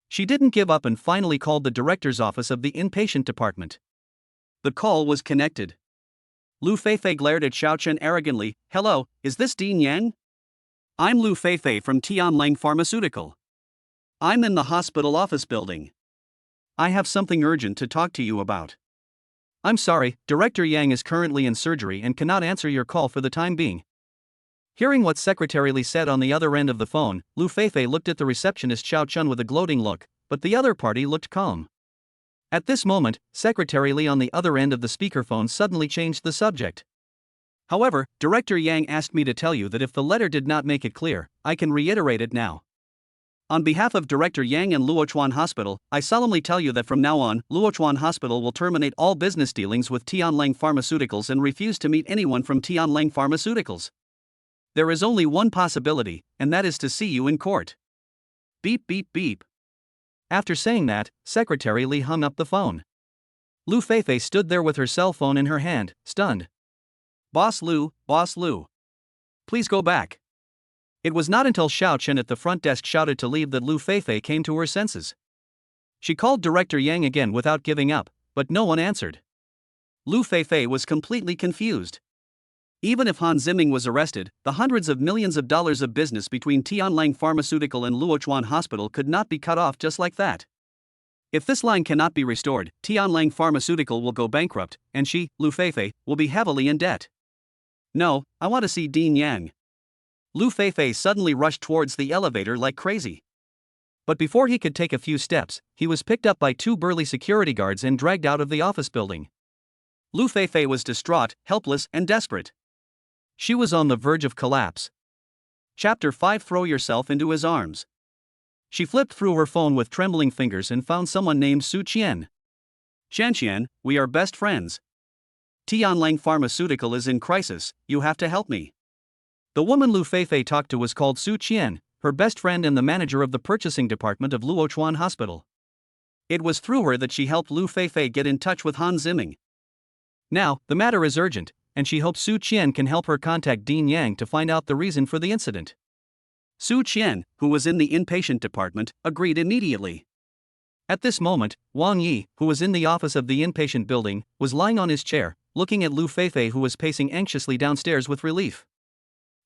She didn't give up and finally called the director's office of the inpatient department. The call was connected. Lu Feifei glared at Xiao Chen arrogantly. "Hello, is this Dean Yang?" "I'm Lu Feifei from Tianlang Pharmaceutical. I'm in the hospital office building. I have something urgent to talk to you about." "I'm sorry, Director Yang is currently in surgery and cannot answer your call for the time being." Hearing what Secretary Li said on the other end of the phone, Lu Feifei looked at the receptionist Xiao Chen with a gloating look, but the other party looked calm. At this moment, Secretary Li on the other end of the speakerphone suddenly changed the subject. "However, Director Yang asked me to tell you that if the letter did not make it clear, I can reiterate it now. On behalf of Director Yang and Luochuan Hospital, I solemnly tell you that from now on, Luochuan Hospital will terminate all business dealings with Tianlang Pharmaceuticals and refuse to meet anyone from Tianlang Pharmaceuticals. There is only one possibility, and that is to see you in court." Beep beep beep. After saying that, Secretary Li hung up the phone. Lu Feifei stood there with her cell phone in her hand, stunned. Boss Lu, please go back." It was not until Xiao Chen at the front desk shouted to leave that Lu Feifei came to her senses. She called Director Yang again without giving up, but no one answered. Lu Feifei was completely confused. Even if Han Ziming was arrested, the hundreds of millions of dollars of business between Tianlang Pharmaceutical and Luochuan Hospital could not be cut off just like that. If this line cannot be restored, Tianlang Pharmaceutical will go bankrupt, and she, Lu Feifei, will be heavily in debt. "No, I want to see Dean Yang." Lu Feifei suddenly rushed towards the elevator like crazy. But before he could take a few steps, he was picked up by 2 burly security guards and dragged out of the office building. Lu Feifei was distraught, helpless, and desperate. She was on the verge of collapse. Chapter 5: Throw yourself into his arms. She flipped through her phone with trembling fingers and found someone named Su Qian. "Shanqian, we are best friends. Tianlang Pharmaceutical is in crisis, you have to help me." The woman Lu Feifei talked to was called Su Qian, her best friend and the manager of the purchasing department of Luochuan Hospital. It was through her that she helped Lu Feifei get in touch with Han Ziming. Now, the matter is urgent, and she hopes Su Qian can help her contact Dean Yang to find out the reason for the incident. Su Qian, who was in the inpatient department, agreed immediately. At this moment, Wang Yi, who was in the office of the inpatient building, was lying on his chair, looking at Lu Feifei, who was pacing anxiously downstairs with relief.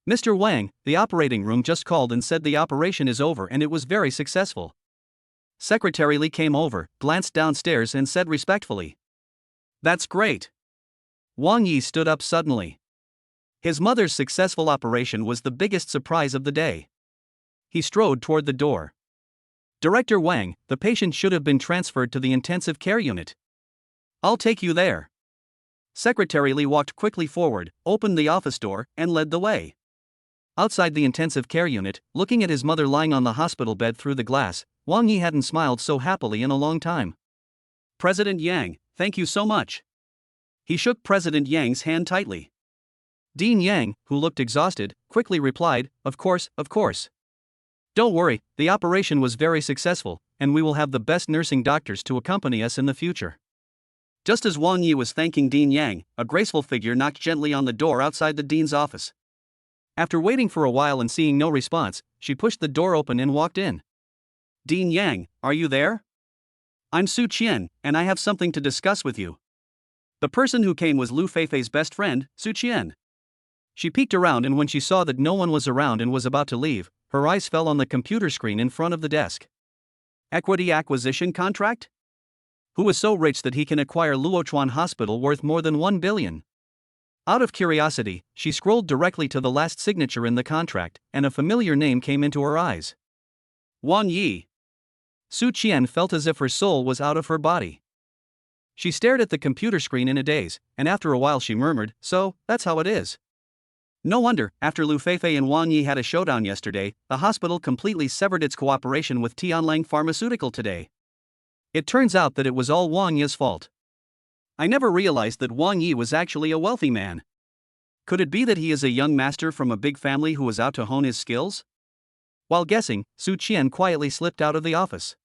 Mr. Wang, the operating room just called and said the operation is over and it was very successful. Secretary Li came over, glanced downstairs and said respectfully, "That's great." Wang Yi stood up suddenly. His mother's successful operation was the biggest surprise of the day. He strode toward the door. "Director Wang, the patient should have been transferred to the intensive care unit. I'll take you there." Secretary Li walked quickly forward, opened the office door, and led the way. Outside the intensive care unit, looking at his mother lying on the hospital bed through the glass, Wang Yi hadn't smiled so happily in a long time. "President Yang, thank you so much." He shook President Yang's hand tightly. Dean Yang, who looked exhausted, quickly replied, "Of course, of course. Don't worry, the operation was very successful, and we will have the best nursing doctors to accompany us in the future." Just as Wang Yi was thanking Dean Yang, a graceful figure knocked gently on the door outside the dean's office. After waiting for a while and seeing no response, she pushed the door open and walked in. "Dean Yang, are you there? I'm Su Qian, and I have something to discuss with you." The person who came was Lu Feifei's best friend, Su Qian. She peeked around, and when she saw that no one was around and was about to leave, her eyes fell on the computer screen in front of the desk. Equity acquisition contract? Who is so rich that he can acquire Luochuan Hospital worth more than 1 billion? Out of curiosity, she scrolled directly to the last signature in the contract, and a familiar name came into her eyes. Wang Yi. Su Qian felt as if her soul was out of her body. She stared at the computer screen in a daze, and after a while she murmured, "So, that's how it is." No wonder, after Lu Feifei and Wang Yi had a showdown yesterday, the hospital completely severed its cooperation with Tianlang Pharmaceutical today. It turns out that it was all Wang Yi's fault. I never realized that Wang Yi was actually a wealthy man. Could it be that he is a young master from a big family who was out to hone his skills? While guessing, Su Qian quietly slipped out of the office.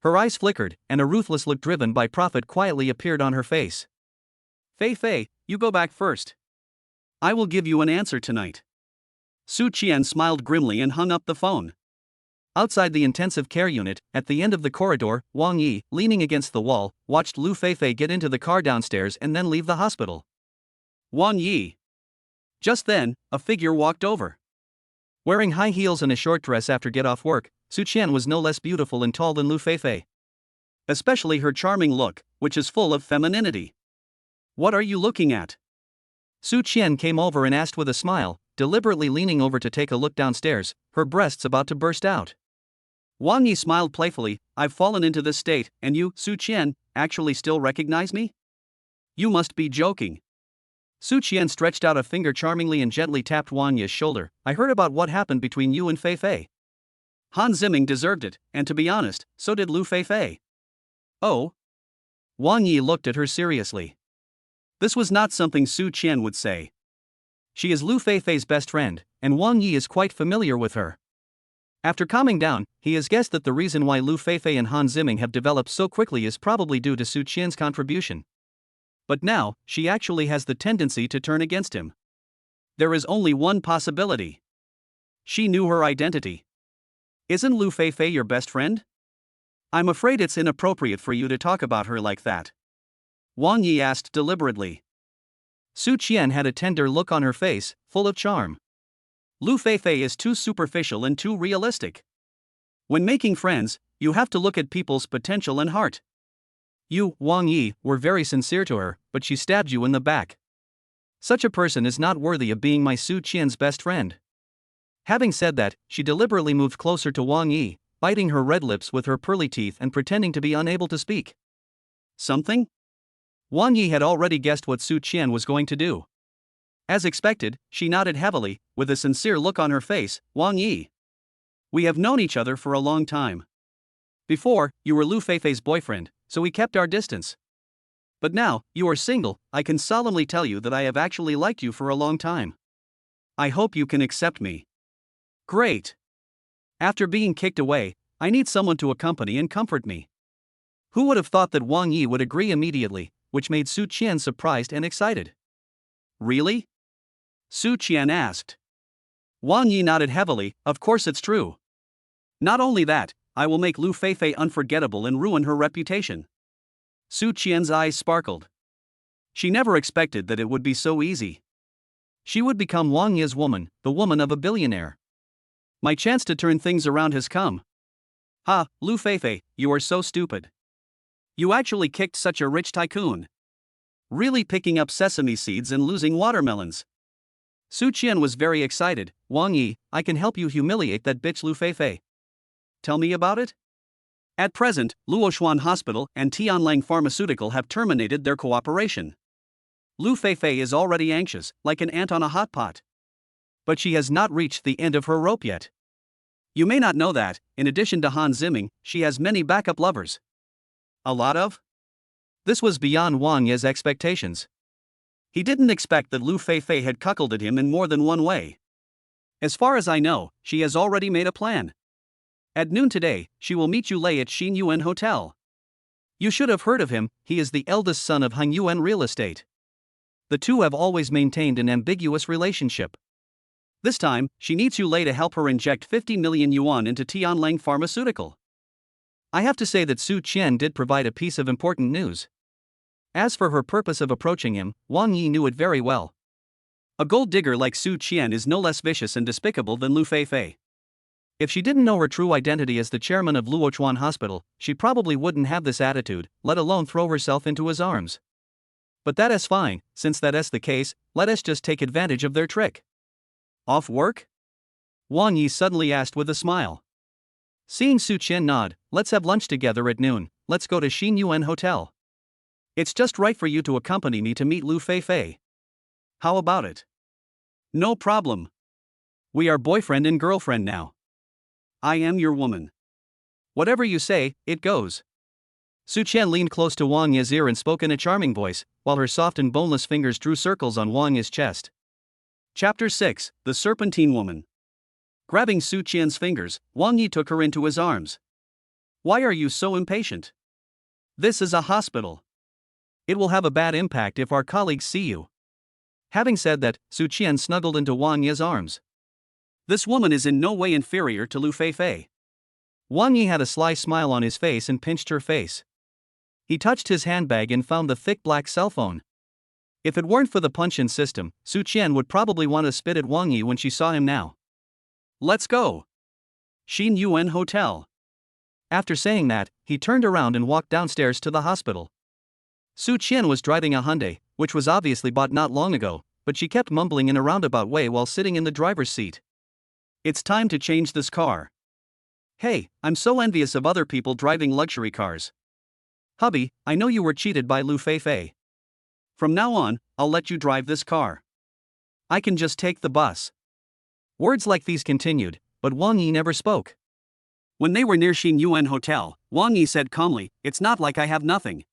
Her eyes flickered, and a ruthless look driven by profit quietly appeared on her face. "Fei, you go back first. I will give you an answer tonight." Su Qian smiled grimly and hung up the phone. Outside the intensive care unit, at the end of the corridor, Wang Yi, leaning against the wall, watched Lu Feifei get into the car downstairs and then leave the hospital. Wang Yi. Just then, a figure walked over. Wearing high heels and a short dress after get off work, Su Qian was no less beautiful and tall than Lu Feifei. Especially her charming look, which is full of femininity. "What are you looking at?" Su Qian came over and asked with a smile, deliberately leaning over to take a look downstairs, her breasts about to burst out. Wang Yi smiled playfully. "I've fallen into this state, and you, Su Qian, actually still recognize me? You must be joking." Su Qian stretched out a finger charmingly and gently tapped Wang Yi's shoulder. "I heard about what happened between you and Feifei. Han Ziming deserved it, and to be honest, so did Lu Feifei." "Oh?" Wang Yi looked at her seriously. This was not something Su Qian would say. She is Lu Feifei's best friend, and Wang Yi is quite familiar with her. After calming down, he has guessed that the reason why Lu Feifei and Han Ziming have developed so quickly is probably due to Su Qian's contribution. But now, she actually has the tendency to turn against him. There is only one possibility. She knew her identity. Isn't Lu Feifei your best friend? I'm afraid it's inappropriate for you to talk about her like that. Wang Yi asked deliberately. Su Qian had a tender look on her face, full of charm. Lu Feifei is too superficial and too realistic. When making friends, you have to look at people's potential and heart. You, Wang Yi, were very sincere to her, but she stabbed you in the back. Such a person is not worthy of being my Su Qian's best friend. Having said that, she deliberately moved closer to Wang Yi, biting her red lips with her pearly teeth and pretending to be unable to speak. Something? Wang Yi had already guessed what Su Qian was going to do. As expected, she nodded heavily, with a sincere look on her face. "Wang Yi. We have known each other for a long time. Before, you were Lu Feifei's boyfriend, so we kept our distance. But now, you are single, I can solemnly tell you that I have actually liked you for a long time. I hope you can accept me." "Great. After being kicked away, I need someone to accompany and comfort me. Who would have thought that Wang Yi would agree immediately, which made Su Qian surprised and excited. Really? Su Qian asked. Wang Yi nodded heavily. Of course it's true. Not only that, I will make Lu Feifei unforgettable and ruin her reputation. Su Qian's eyes sparkled. She never expected that it would be so easy. She would become Wang Yi's woman, the woman of a billionaire. My chance to turn things around has come. Ha, Lu Feifei, you are so stupid. You actually kicked such a rich tycoon. Really picking up sesame seeds and losing watermelons. Su Qian was very excited. Wang Yi, I can help you humiliate that bitch Lu Feifei. Tell me about it? At present, Luochuan Hospital and Tianlang Pharmaceutical have terminated their cooperation. Lu Feifei is already anxious, like an ant on a hot pot. But she has not reached the end of her rope yet. You may not know that, in addition to Han Ziming, she has many backup lovers. A lot of? This was beyond Wang Yi's expectations. He didn't expect that Lu Feifei had cuckolded him in more than one way. As far as I know, she has already made a plan. At noon today, she will meet Yu Lei at Xin Yuan Hotel. You should have heard of him, he is the eldest son of Hang Yuan Real Estate. The two have always maintained an ambiguous relationship. This time, she needs Yu Lei to help her inject 50 million yuan into Tianlang Pharmaceutical. I have to say that Su Qian did provide a piece of important news. As for her purpose of approaching him, Wang Yi knew it very well. A gold digger like Su Qian is no less vicious and despicable than Lu Feifei. If she didn't know her true identity as the chairman of Luochuan Hospital, she probably wouldn't have this attitude, let alone throw herself into his arms. But that is fine, since that is the case, let us just take advantage of their trick. Off work? Wang Yi suddenly asked with a smile. Seeing Su Qian nod, let's have lunch together at noon, let's go to Xin Yuan Hotel. It's just right for you to accompany me to meet Lu Feifei. How about it? No problem. We are boyfriend and girlfriend now. I am your woman. Whatever you say, it goes. Su Qian leaned close to Wang Yi's ear and spoke in a charming voice, while her soft and boneless fingers drew circles on Wang Yi's chest. Chapter 6, The Serpentine Woman. Grabbing Su Qian's fingers, Wang Yi took her into his arms. Why are you so impatient? This is a hospital. It will have a bad impact if our colleagues see you. Having said that, Su Qian snuggled into Wang Yi's arms. This woman is in no way inferior to Lu Feifei. Wang Yi had a sly smile on his face and pinched her face. He touched his handbag and found the thick black cell phone. If it weren't for the punch-in system, Su Qian would probably want to spit at Wang Yi when she saw him now. Let's go. Xin Yuan Hotel. After saying that, he turned around and walked downstairs to the hospital. Su Qian was driving a Hyundai, which was obviously bought not long ago, but she kept mumbling in a roundabout way while sitting in the driver's seat. It's time to change this car. Hey, I'm so envious of other people driving luxury cars. Hubby, I know you were cheated by Lu Feifei. From now on, I'll let you drive this car. I can just take the bus. Words like these continued, but Wang Yi never spoke. When they were near Xin Yuan Hotel, Wang Yi said calmly, it's not like I have nothing.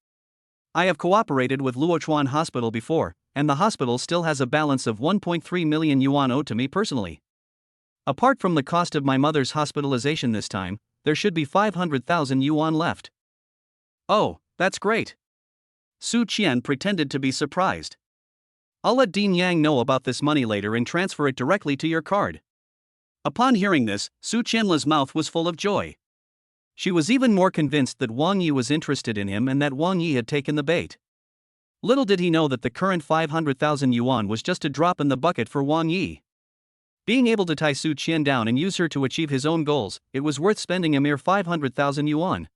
I have cooperated with Luochuan Hospital before, and the hospital still has a balance of 1.3 million yuan owed to me personally. Apart from the cost of my mother's hospitalization this time, there should be 500,000 yuan left. Oh, that's great. Su Qian pretended to be surprised. I'll let Dean Yang know about this money later and transfer it directly to your card. Upon hearing this, Su Qian's mouth was full of joy. She was even more convinced that Wang Yi was interested in him and that Wang Yi had taken the bait. Little did he know that the current 500,000 yuan was just a drop in the bucket for Wang Yi. Being able to tie Su Qian down and use her to achieve his own goals, it was worth spending a mere 500,000 yuan.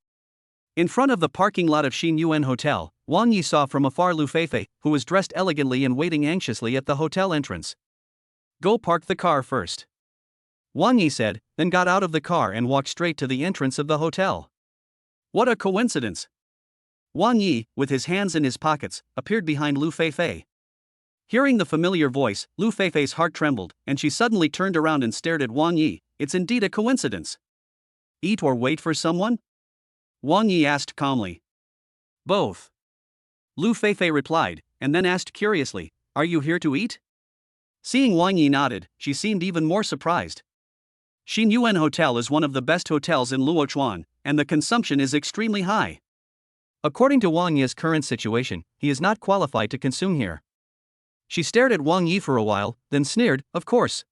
In front of the parking lot of Xin Yuan Hotel, Wang Yi saw from afar Lu Feifei, who was dressed elegantly and waiting anxiously at the hotel entrance. Go park the car first. Wang Yi said, then got out of the car and walked straight to the entrance of the hotel. What a coincidence! Wang Yi, with his hands in his pockets, appeared behind Lu Feifei. Hearing the familiar voice, Lu Feifei's heart trembled, and she suddenly turned around and stared at Wang Yi. It's indeed a coincidence. Eat or wait for someone? Wang Yi asked calmly. Both. Lu Feifei replied, and then asked curiously, are you here to eat? Seeing Wang Yi nodded, she seemed even more surprised. Xin Yuan Hotel is one of the best hotels in Luochuan, and the consumption is extremely high. According to Wang Yi's current situation, he is not qualified to consume here. She stared at Wang Yi for a while, then sneered, of course.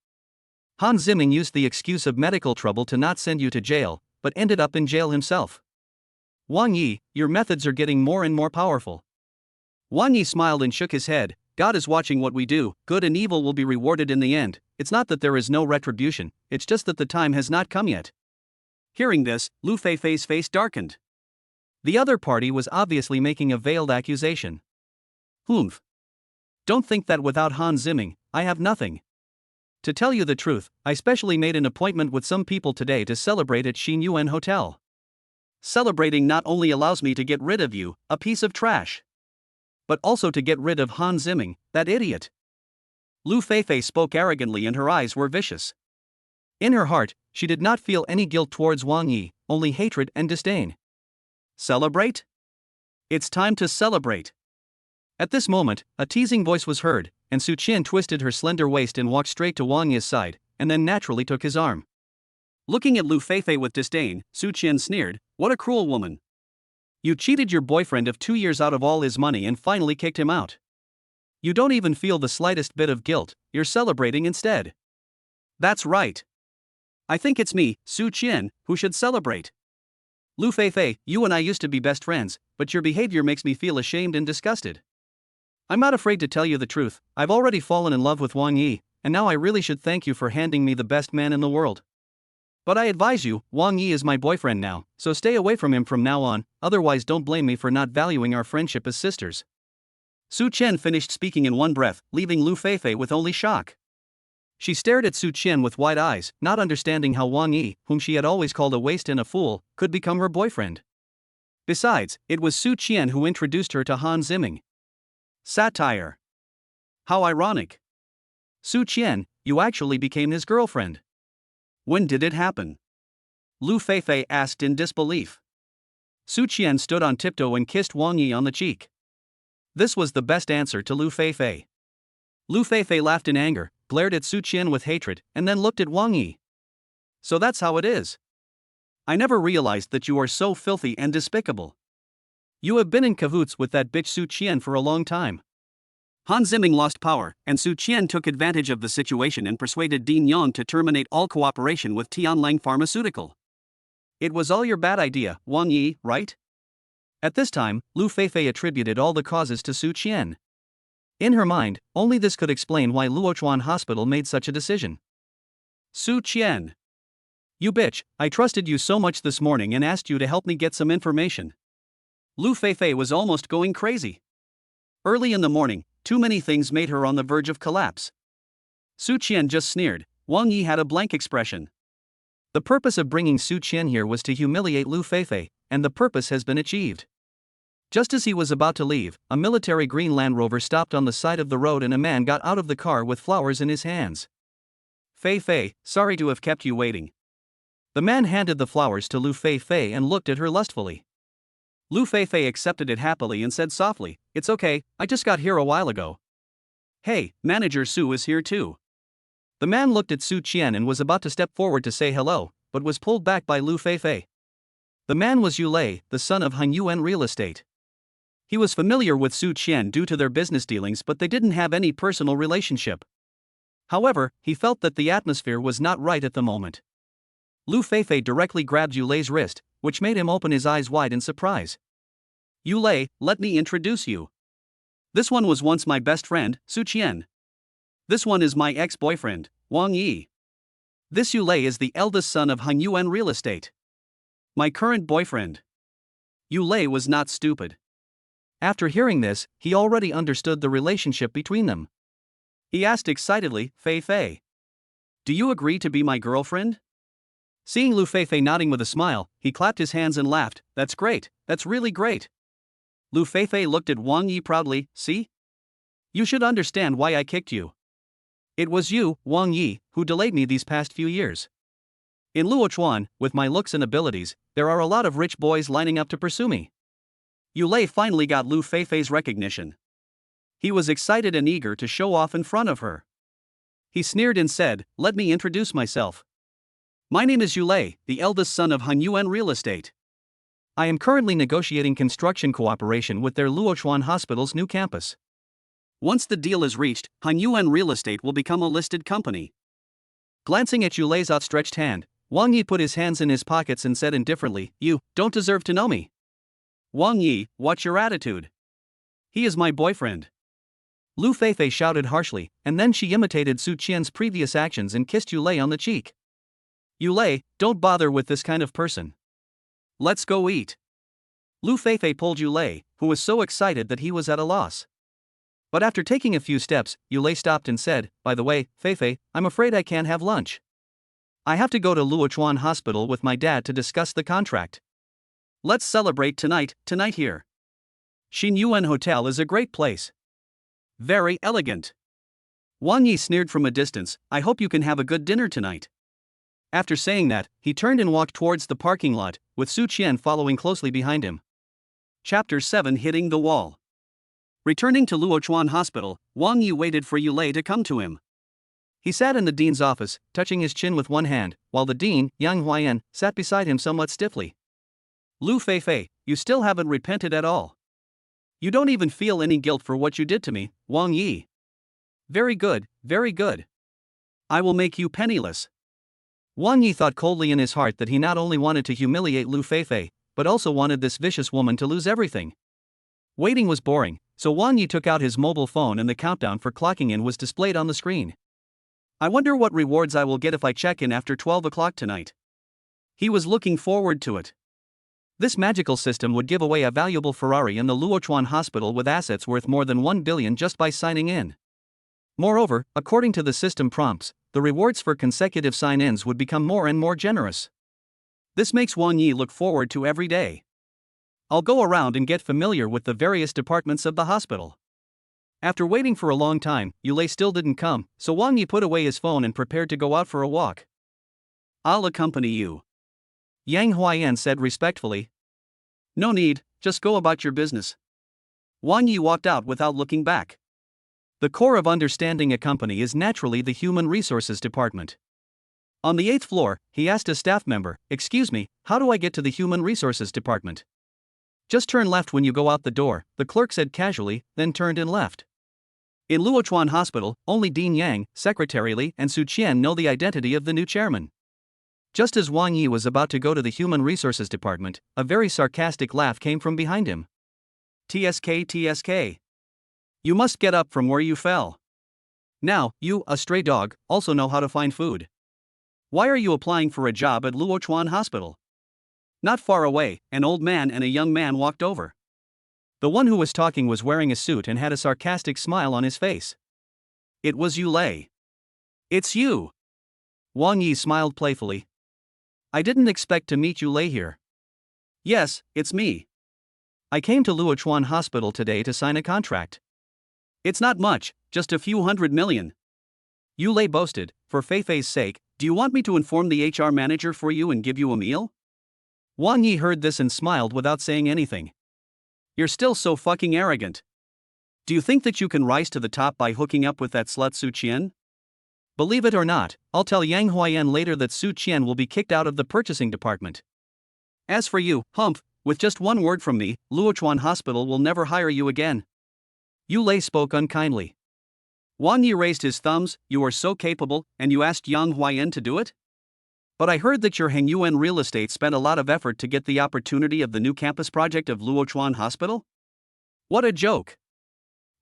Han Ziming used the excuse of medical trouble to not send you to jail, but ended up in jail himself. Wang Yi, your methods are getting more and more powerful. Wang Yi smiled and shook his head. God is watching what we do, good and evil will be rewarded in the end. It's not that there is no retribution, it's just that the time has not come yet. Hearing this, Lu Feifei's face darkened. The other party was obviously making a veiled accusation. Humph. Don't think that without Han Ziming, I have nothing. To tell you the truth, I specially made an appointment with some people today to celebrate at Xin Yuan Hotel. Celebrating not only allows me to get rid of you, a piece of trash, but also to get rid of Han Ziming, that idiot. Lu Feifei spoke arrogantly and her eyes were vicious. In her heart, she did not feel any guilt towards Wang Yi, only hatred and disdain. Celebrate? It's time to celebrate. At this moment, a teasing voice was heard, and Su Qian twisted her slender waist and walked straight to Wang Yi's side, and then naturally took his arm. Looking at Lu Feifei with disdain, Su Qian sneered, "What a cruel woman. You cheated your boyfriend of 2 years out of all his money and finally kicked him out. You don't even feel the slightest bit of guilt, you're celebrating instead." "That's right. I think it's me, Su Qian, who should celebrate. Lu Feifei, you and I used to be best friends, but your behavior makes me feel ashamed and disgusted. I'm not afraid to tell you the truth, I've already fallen in love with Wang Yi, and now I really should thank you for handing me the best man in the world. But I advise you, Wang Yi is my boyfriend now, so stay away from him from now on, otherwise don't blame me for not valuing our friendship as sisters." Su Qian finished speaking in one breath, leaving Lu Feifei with only shock. She stared at Su Qian with wide eyes, not understanding how Wang Yi, whom she had always called a waste and a fool, could become her boyfriend. Besides, it was Su Qian who introduced her to Han Ziming. Satire. How ironic. Su Qian, you actually became his girlfriend. When did it happen? Lu Feifei asked in disbelief. Su Qian stood on tiptoe and kissed Wang Yi on the cheek. This was the best answer to Lu Feifei. Lu Feifei laughed in anger, glared at Su Qian with hatred, and then looked at Wang Yi. "So that's how it is. I never realized that you are so filthy and despicable. You have been in cahoots with that bitch Su Qian for a long time." Han Ziming lost power, and Su Qian took advantage of the situation and persuaded Dean Yang to terminate all cooperation with Tianlang Pharmaceutical. "It was all your bad idea, Wang Yi, right?" At this time, Lu Feifei attributed all the causes to Su Qian. In her mind, only this could explain why Luochuan Hospital made such a decision. "Su Qian. You bitch, I trusted you so much this morning and asked you to help me get some information." Lu Feifei was almost going crazy. Early in the morning, too many things made her on the verge of collapse. Su Qian just sneered. Wang Yi had a blank expression. The purpose of bringing Su Qian here was to humiliate Lu Feifei, and the purpose has been achieved. Just as he was about to leave, a military green Land Rover stopped on the side of the road and a man got out of the car with flowers in his hands. "Feifei, sorry to have kept you waiting." The man handed the flowers to Lu Feifei and looked at her lustfully. Lu Feifei accepted it happily and said softly, "It's okay, I just got here a while ago." "Hey, Manager Su is here too." The man looked at Su Qian and was about to step forward to say hello, but was pulled back by Lu Feifei. The man was Yu Lei, the son of Han Yuan Real Estate. He was familiar with Su Qian due to their business dealings, but they didn't have any personal relationship. However, he felt that the atmosphere was not right at the moment. Lu Feifei directly grabbed Yu Lei's wrist, which made him open his eyes wide in surprise. "Yu Lei, let me introduce you. This one was once my best friend, Su Qian. This one is my ex-boyfriend, Wang Yi. This Yu Lei is the eldest son of Han Yuan Real Estate. My current boyfriend." Yu Lei was not stupid. After hearing this, he already understood the relationship between them. He asked excitedly, "Feifei, do you agree to be my girlfriend?" Seeing Lu Feifei nodding with a smile, he clapped his hands and laughed. "That's great, that's really great." Lu Feifei looked at Wang Yi proudly. "See? You should understand why I kicked you. It was you, Wang Yi, who delayed me these past few years. In Luochuan, with my looks and abilities, there are a lot of rich boys lining up to pursue me." Yu Lei finally got Lu Feifei's recognition. He was excited and eager to show off in front of her. He sneered and said, "Let me introduce myself. My name is Yu Lei, the eldest son of Han Yuan Real Estate. I am currently negotiating construction cooperation with their Luochuan Hospital's new campus. Once the deal is reached, Hanyuan Real Estate will become a listed company. Glancing at Yulei's outstretched hand, Wang Yi put his hands in his pockets and said indifferently, "You don't deserve to know me." "Wang Yi, what's your attitude? He is my boyfriend." Lu Feifei shouted harshly, and then she imitated Su Qian's previous actions and kissed Yulei on the cheek. "Yulei, don't bother with this kind of person. Let's go eat." Lu Feifei pulled Yulei, who was so excited that he was at a loss. But after taking a few steps, Yulei stopped and said, "By the way, Feifei, I'm afraid I can't have lunch. I have to go to Luochuan Hospital with my dad to discuss the contract. Let's celebrate tonight here. Xinyuan Hotel is a great place. Very elegant." Wang Yi sneered from a distance, "I hope you can have a good dinner tonight." After saying that, he turned and walked towards the parking lot, with Su Qian following closely behind him. Chapter 7: Hitting the Wall. Returning to Luochuan Hospital, Wang Yi waited for Yulei to come to him. He sat in the dean's office, touching his chin with one hand, while the dean, Yang Huayan, sat beside him somewhat stiffly. "Lu Feifei, you still haven't repented at all. You don't even feel any guilt for what you did to me, Wang Yi. Very good, very good. I will make you penniless." Wang Yi thought coldly in his heart that he not only wanted to humiliate Lu Feifei, but also wanted this vicious woman to lose everything. Waiting was boring, so Wang Yi took out his mobile phone and the countdown for clocking in was displayed on the screen. "I wonder what rewards I will get if I check in after 12 o'clock tonight." He was looking forward to it. This magical system would give away a valuable Ferrari in the Luochuan Hospital with assets worth more than 1 billion just by signing in. Moreover, according to the system prompts, the rewards for consecutive sign-ins would become more and more generous. This makes Wang Yi look forward to every day. "I'll go around and get familiar with the various departments of the hospital." After waiting for a long time, Yulei still didn't come, so Wang Yi put away his phone and prepared to go out for a walk. "I'll accompany you," Yang Huayan said respectfully. "No need, just go about your business." Wang Yi walked out without looking back. The core of understanding a company is naturally the human resources department. On the 8th floor, he asked a staff member, "Excuse me, how do I get to the human resources department?" "Just turn left when you go out the door," the clerk said casually, then turned and left. In Luochuan Hospital, only Dean Yang, Secretary Li, and Su Qian know the identity of the new chairman. Just as Wang Yi was about to go to the Human Resources Department, a very sarcastic laugh came from behind him. "TSK, TSK. You must get up from where you fell. Now, you, a stray dog, also know how to find food. Why are you applying for a job at Luochuan Hospital?" Not far away, an old man and a young man walked over. The one who was talking was wearing a suit and had a sarcastic smile on his face. It was Yulei. "It's you." Wang Yi smiled playfully. "I didn't expect to meet Yulei here." "Yes, it's me. I came to Luochuan Hospital today to sign a contract. It's not much, just a few 100 million. Yulei boasted, "For Feifei's sake, do you want me to inform the HR manager for you and give you a meal?" Wang Yi heard this and smiled without saying anything. "You're still so fucking arrogant. Do you think that you can rise to the top by hooking up with that slut Su Qian? Believe it or not, I'll tell Yang Huayan later that Su Qian will be kicked out of the purchasing department. As for you, humph, with just one word from me, Luochuan Hospital will never hire you again." Yulei spoke unkindly. Wang Yi raised his thumbs. "You are so capable, and you asked Yang Huayan to do it? But I heard that your Hengyuan Real Estate spent a lot of effort to get the opportunity of the new campus project of Luochuan Hospital? What a joke.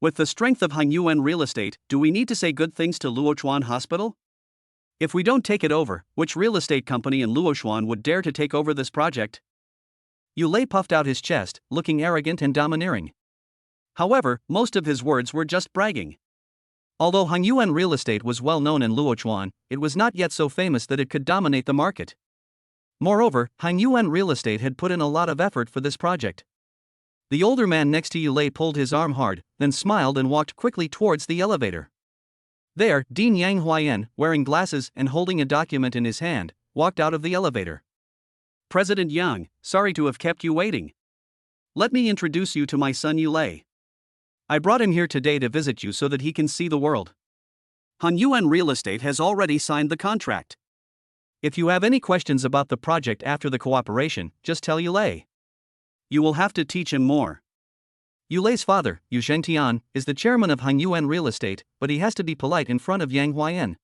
With the strength of Hengyuan Real Estate, do we need to say good things to Luochuan Hospital? If we don't take it over, which real estate company in Luochuan would dare to take over this project?" Yulei puffed out his chest, looking arrogant and domineering. However, most of his words were just bragging. Although Hengyuan Real Estate was well known in Luochuan, it was not yet so famous that it could dominate the market. Moreover, Hengyuan Real Estate had put in a lot of effort for this project. The older man next to Yulei pulled his arm hard, then smiled and walked quickly towards the elevator. There, Dean Yang Huayan, wearing glasses and holding a document in his hand, walked out of the elevator. "President Yang, sorry to have kept you waiting. Let me introduce you to my son Yulei. I brought him here today to visit you so that he can see the world. Hengyuan Real Estate has already signed the contract. If you have any questions about the project after the cooperation, just tell Yulei. You will have to teach him more. Yulei's father, Yu Zhengtian, is the chairman of Hangyuan Real Estate, but he has to be polite in front of Yang Huayan.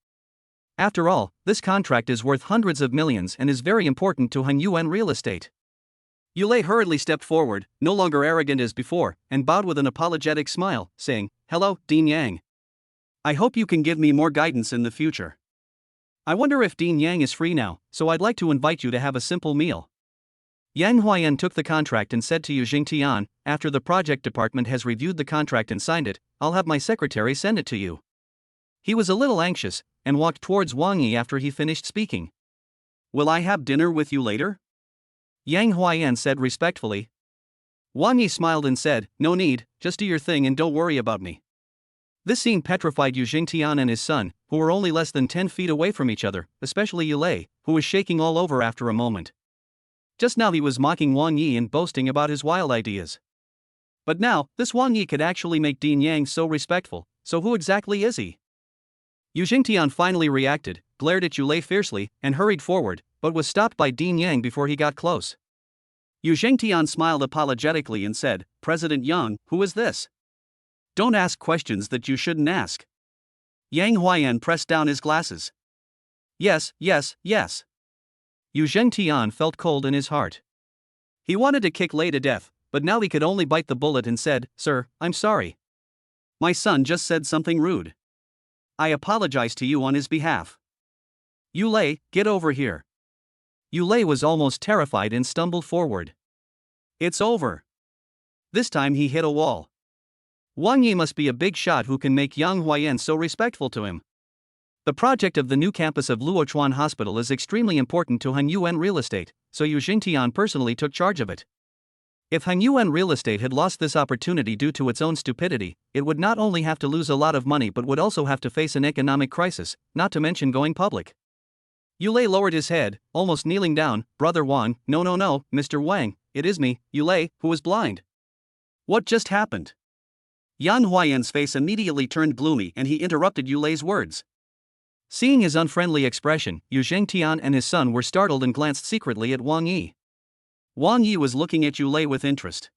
After all, this contract is worth hundreds of millions and is very important to Hangyuan Real Estate. Yulei hurriedly stepped forward, no longer arrogant as before, and bowed with an apologetic smile, saying, "Hello, Dean Yang. I hope you can give me more guidance in the future. I wonder if Dean Yang is free now, so I'd like to invite you to have a simple meal." Yang Huayan took the contract and said to Yu Jingtian, "After the project department has reviewed the contract and signed it, I'll have my secretary send it to you." He was a little anxious, and walked towards Wang Yi after he finished speaking. "Will I have dinner with you later?" Yang Huayan said respectfully. Wang Yi smiled and said, "No need, just do your thing and don't worry about me." This scene petrified Yu Jingtian and his son, who were only less than 10 feet away from each other, especially Yulei, who was shaking all over after a moment. Just now he was mocking Wang Yi and boasting about his wild ideas. But now, this Wang Yi could actually make Dean Yang so respectful, so who exactly is he? Yu Jingtian finally reacted, glared at Yulei fiercely, and hurried forward, but was stopped by Dean Yang before he got close. Yu Jingtian smiled apologetically and said, "President Yang, who is this? Don't ask questions that you shouldn't ask." Yang Huayan pressed down his glasses. Yes. Yu Zhengtian felt cold in his heart. He wanted to kick Lei to death, but now he could only bite the bullet and said, "Sir, I'm sorry. My son just said something rude. I apologize to you on his behalf." "Yulei, get over here." Yulei was almost terrified and stumbled forward. "It's over." This time he hit a wall. Wang Yi must be a big shot who can make Yang Huayan so respectful to him. The project of the new campus of Luochuan Hospital is extremely important to Hangyuan Real Estate, so Yu Jingtian personally took charge of it. If Hangyuan Real Estate had lost this opportunity due to its own stupidity, it would not only have to lose a lot of money but would also have to face an economic crisis, not to mention going public. Yulei lowered his head, almost kneeling down. "Brother Wang, no, Mr. Wang, it is me, Yulei, who is blind." "What just happened?" Yan Huayan's face immediately turned gloomy and he interrupted Yulei's words. Seeing his unfriendly expression, Yu Zhengtian and his son were startled and glanced secretly at Wang Yi. Wang Yi was looking at Yulei with interest.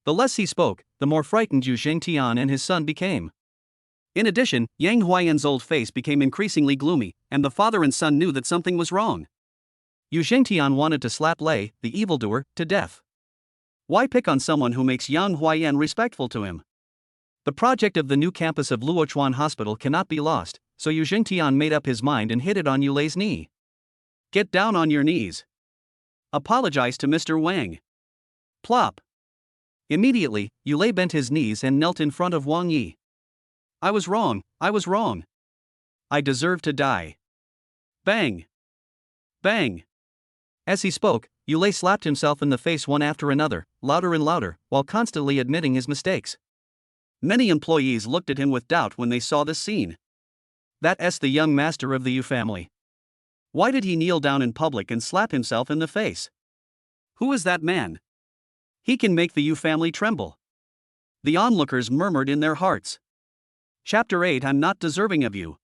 The less he spoke, the more frightened Yu Zhengtian and his son became. In addition, Yang Huayan's old face became increasingly gloomy, and the father and son knew that something was wrong. Yu Zhengtian wanted to slap Lei, the evildoer, to death. Why pick on someone who makes Yang Huayan respectful to him? The project of the new campus of Luochuan Hospital cannot be lost, so Yu Jingtian made up his mind and hit it on Yulei's knee. "Get down on your knees. Apologize to Mr. Wang." Plop. Immediately, Yulei bent his knees and knelt in front of Wang Yi. I was wrong. I deserve to die." Bang! Bang! As he spoke, Yulei slapped himself in the face one after another, louder and louder, while constantly admitting his mistakes. Many employees looked at him with doubt when they saw this scene. That's the young master of the Yu family. Why did he kneel down in public and slap himself in the face? Who is that man? He can make the Yu family tremble. The onlookers murmured in their hearts. Chapter 8. I'm not deserving of you.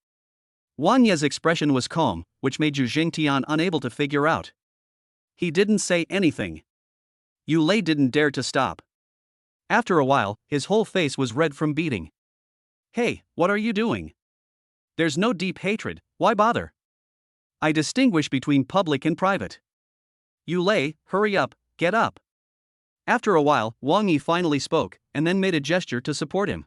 Wang Ye's expression was calm, which made Yu Jingtian unable to figure out. He didn't say anything. Yulei didn't dare to stop. After a while, his whole face was red from beating. "Hey, what are you doing? There's no deep hatred, why bother? I distinguish between public and private. Yulei, hurry up, get up." After a while, Wang Yi finally spoke, and then made a gesture to support him.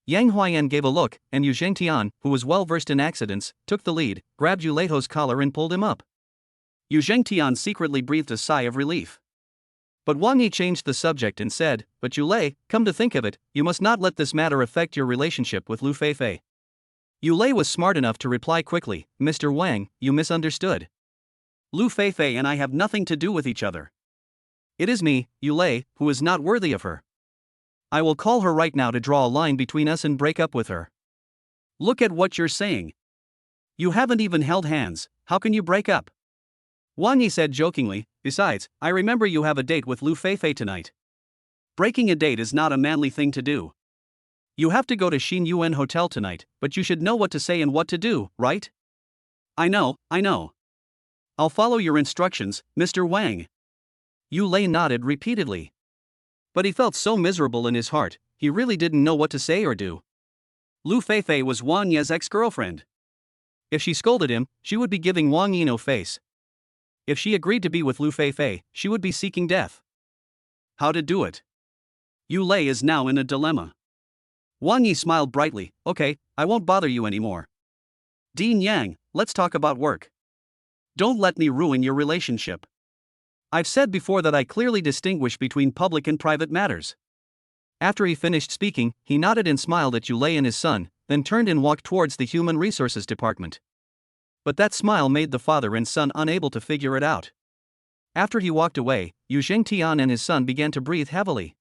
Yang Huayan gave a look, and Yu Zhengtian, who was well versed in accidents, took the lead, grabbed Yulei's collar and pulled him up. Yu Zhengtian secretly breathed a sigh of relief. But Wang Yi changed the subject and said, "But Yulei, come to think of it, you must not let this matter affect your relationship with Lu Feifei." Yulei was smart enough to reply quickly, "Mr. Wang, you misunderstood. Lu Feifei and I have nothing to do with each other. It is me, Yulei, who is not worthy of her. I will call her right now to draw a line between us and break up with her." "Look at what you're saying. You haven't even held hands, how can you break up?" Wang Yi said jokingly, "Besides, I remember you have a date with Lu Feifei tonight. Breaking a date is not a manly thing to do. You have to go to Xin Yuan Hotel tonight, but you should know what to say and what to do, right?" I know. I'll follow your instructions, Mr. Wang." Yu Lei nodded repeatedly. But he felt so miserable in his heart, he really didn't know what to say or do. Lu Feifei was Wang Ye's ex-girlfriend. If she scolded him, she would be giving Wang Yi no face. If she agreed to be with Lu Feifei, she would be seeking death. How to do it? Yu Lei is now in a dilemma. Wang Yi smiled brightly. Okay, I won't bother you anymore. Dean Yang, let's talk about work. Don't let me ruin your relationship. I've said before that I clearly distinguish between public and private matters. After he finished speaking, he nodded and smiled at Yu Lei and his son, then turned and walked towards the Human Resources Department. But that smile made the father and son unable to figure it out. After he walked away, Yu Zhengtian and his son began to breathe heavily.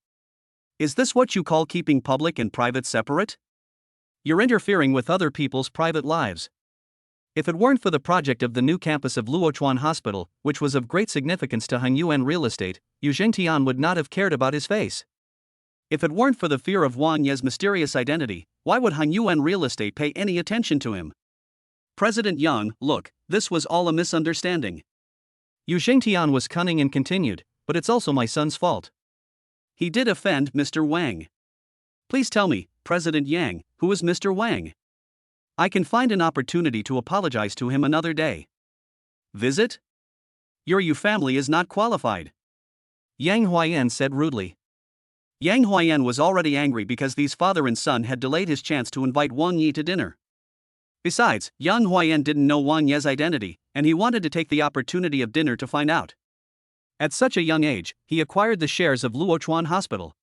Is this what you call keeping public and private separate? You're interfering with other people's private lives. If it weren't for the project of the new campus of Luochuan Hospital, which was of great significance to Hangyuan real estate, Yu Zhengtian would not have cared about his face. If it weren't for the fear of Wang Ye's mysterious identity, why would Hangyuan real estate pay any attention to him? President Yang, look, this was all a misunderstanding. Yu Zhengtian was cunning and continued, but it's also my son's fault. He did offend Mr. Wang. Please tell me, President Yang, who is Mr. Wang? I can find an opportunity to apologize to him another day. Visit? Your Yu family is not qualified. Yang Huaiyan said rudely. Yang Huaiyan was already angry because these father and son had delayed his chance to invite Wang Yi to dinner. Besides, Yang Huaiyan didn't know Wang Ye's identity, and he wanted to take the opportunity of dinner to find out. At such a young age, he acquired the shares of Luochuan Hospital.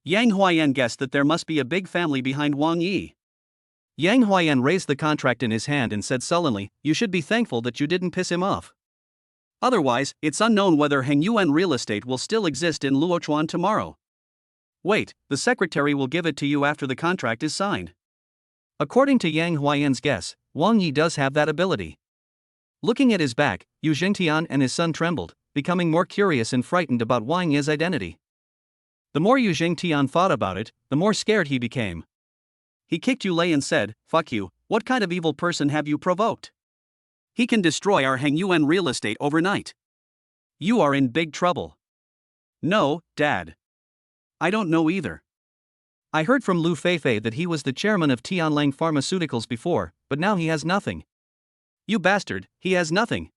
Yang Huaiyan guessed that there must be a big family behind Wang Yi. Yang Huaiyan raised the contract in his hand and said sullenly, you should be thankful that you didn't piss him off. Otherwise, it's unknown whether Hangyuan real estate will still exist in Luochuan tomorrow. Wait, the secretary will give it to you after the contract is signed. According to Yang Huaiyan's guess, Wang Yi does have that ability. Looking at his back, Yu Zhengtian and his son trembled, becoming more curious and frightened about Wang Yi's identity. The more Yu Zhengtian thought about it, the more scared he became. He kicked Yu Lei and said, fuck you, what kind of evil person have you provoked? He can destroy our Hangyuan real estate overnight. You are in big trouble. No, Dad. I don't know either. I heard from Lu Feifei that he was the chairman of Tianlang Pharmaceuticals before, but now he has nothing. You bastard, he has nothing.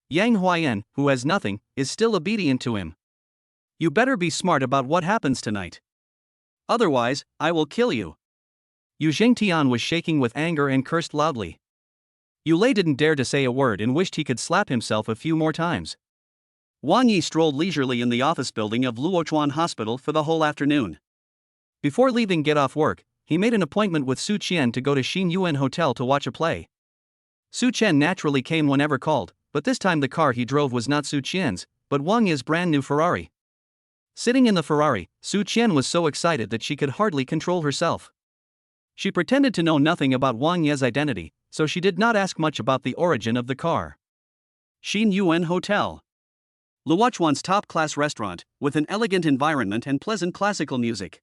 Yang Huaiyan, who has nothing, is still obedient to him. You better be smart about what happens tonight. Otherwise, I will kill you. Yu Zhengtian was shaking with anger and cursed loudly. Yu Lei didn't dare to say a word and wished he could slap himself a few more times. Wang Yi strolled leisurely in the office building of Luochuan Hospital for the whole afternoon. Before leaving get off work, he made an appointment with Su Qian to go to Xin Yuan Hotel to watch a play. Su Qian naturally came whenever called, but this time the car he drove was not Su Qian's, but Wang Yi's brand new Ferrari. Sitting in the Ferrari, Su Qian was so excited that she could hardly control herself. She pretended to know nothing about Wang Yi's identity, so she did not ask much about the origin of the car. Xin Yuan Hotel. Luochuan's top-class restaurant, with an elegant environment and pleasant classical music.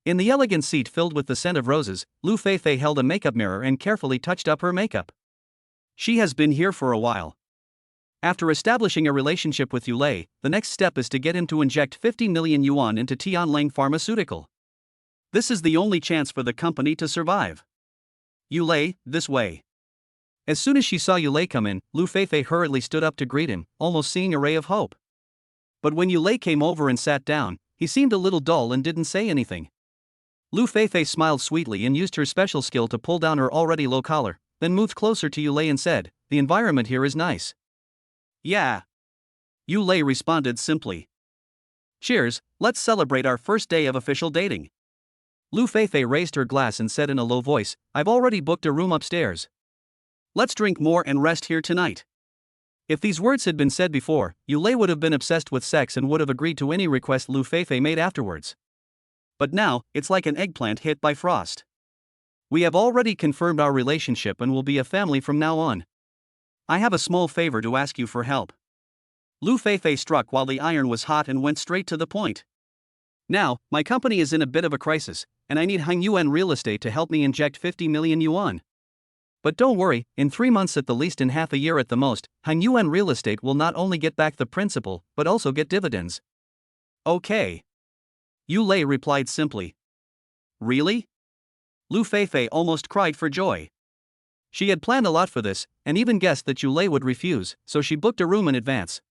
In the elegant seat filled with the scent of roses, Lu Feifei held a makeup mirror and carefully touched up her makeup. She has been here for a while. After establishing a relationship with Yu Lei, the next step is to get him to inject 50 million yuan into Tianlang Pharmaceutical. This is the only chance for the company to survive. Yu Lei, this way. As soon as she saw Yu Lei come in, Lu Feifei hurriedly stood up to greet him, almost seeing a ray of hope. But when Yu Lei came over and sat down, he seemed a little dull and didn't say anything. Lu Feifei smiled sweetly and used her special skill to pull down her already low collar, then moved closer to Yu Lei and said, the environment here is nice. Yeah. Yu Lei responded simply. Cheers, let's celebrate our first day of official dating. Lu Feifei raised her glass and said in a low voice, I've already booked a room upstairs. Let's drink more and rest here tonight. If these words had been said before, Yu Lei would have been obsessed with sex and would have agreed to any request Lu Feifei made afterwards. But now, it's like an eggplant hit by frost. We have already confirmed our relationship and will be a family from now on. I have a small favor to ask you for help. Lu Feifei struck while the iron was hot and went straight to the point. Now, my company is in a bit of a crisis, and I need Hangyuan real estate to help me inject 50 million yuan. But don't worry, in 3 months at the least and half a year at the most, Hang Yuan Real Estate will not only get back the principal, but also get dividends. Okay. Yu Lei replied simply. Really? Lu Feifei almost cried for joy. She had planned a lot for this, and even guessed that Yu Lei would refuse, so she booked a room in advance.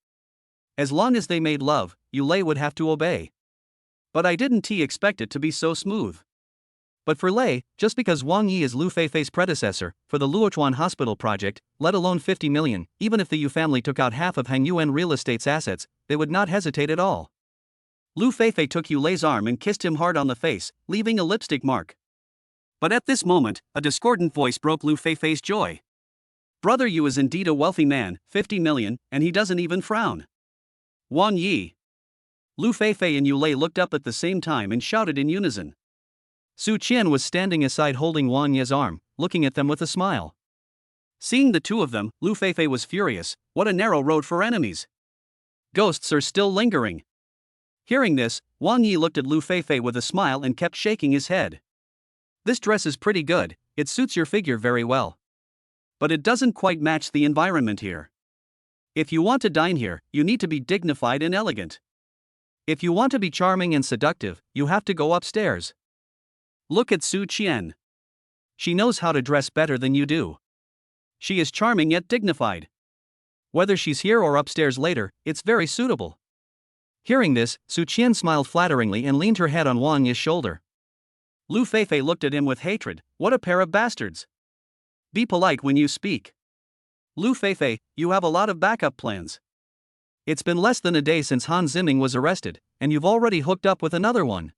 As long as they made love, Yu Lei would have to obey. But I didn't expect it to be so smooth. But for Lei, just because Wang Yi is Lu Feifei's predecessor, for the Luochuan Hospital project, let alone 50 million, even if the Yu family took out half of Hang Yuan Real Estate's assets, they would not hesitate at all. Lu Feifei took Yu Lei's arm and kissed him hard on the face, leaving a lipstick mark. But at this moment, a discordant voice broke Lu Feifei's joy. Brother Yu is indeed a wealthy man, 50 million, and he doesn't even frown. Wang Yi. Lu Feifei and Yu Lei looked up at the same time and shouted in unison. Su Qian was standing aside holding Wang Yi's arm, looking at them with a smile. Seeing the two of them, Lu Feifei was furious. What a narrow road for enemies. Ghosts are still lingering. Hearing this, Wang Yi looked at Lu Feifei with a smile and kept shaking his head. This dress is pretty good, it suits your figure very well. But it doesn't quite match the environment here. If you want to dine here, you need to be dignified and elegant. If you want to be charming and seductive, you have to go upstairs. Look at Su Qian. She knows how to dress better than you do. She is charming yet dignified. Whether she's here or upstairs later, it's very suitable. Hearing this, Su Qian smiled flatteringly and leaned her head on Wang Yi's shoulder. Lu Feifei looked at him with hatred. What a pair of bastards. Be polite when you speak. Lu Feifei, you have a lot of backup plans. It's been less than a day since Han Ziming was arrested, and you've already hooked up with another one.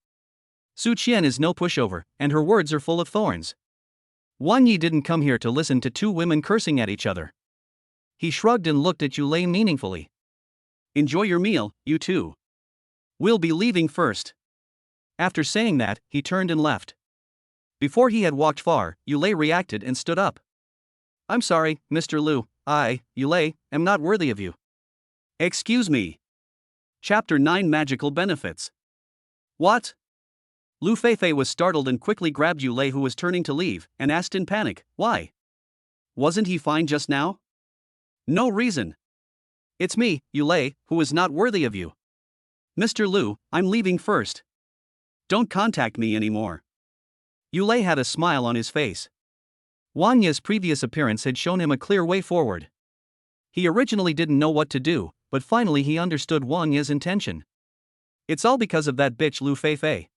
Su Qian is no pushover, and her words are full of thorns. Wang Yi didn't come here to listen to two women cursing at each other. He shrugged and looked at Yu Lei meaningfully. Enjoy your meal, you two. We'll be leaving first. After saying that, he turned and left. Before he had walked far, Yu Lei reacted and stood up. I'm sorry, Mr. Lu, Yu Lei, am not worthy of you. Excuse me. Chapter 9 Magical Benefits. What? Lu Feifei was startled and quickly grabbed Yu Lei, who was turning to leave, and asked in panic, why? Wasn't he fine just now? No reason. It's me, Yu Lei, who is not worthy of you. Mr. Lu, I'm leaving first. Don't contact me anymore. Yu Lei had a smile on his face. Wang Yi's previous appearance had shown him a clear way forward. He originally didn't know what to do, but finally he understood Wang Yi's intention. It's all because of that bitch Lu Feifei.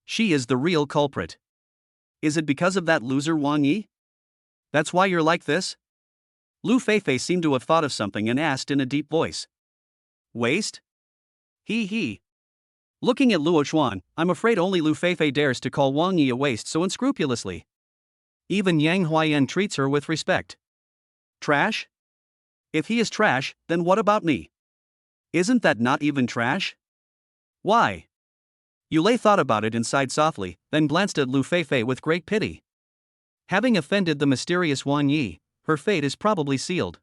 She is the real culprit. Is it because of that loser Wang Yi? That's why you're like this? Lu Feifei seemed to have thought of something and asked in a deep voice. Waste? He. Looking at Luochuan, I'm afraid only Lu Feifei dares to call Wang Yi a waste so unscrupulously. Even Yang Huayan treats her with respect. Trash? If he is trash, then what about me? Isn't that not even trash? Why? Yu Lei thought about it and sighed softly, then glanced at Lu Feifei with great pity. Having offended the mysterious Wang Yi, her fate is probably sealed.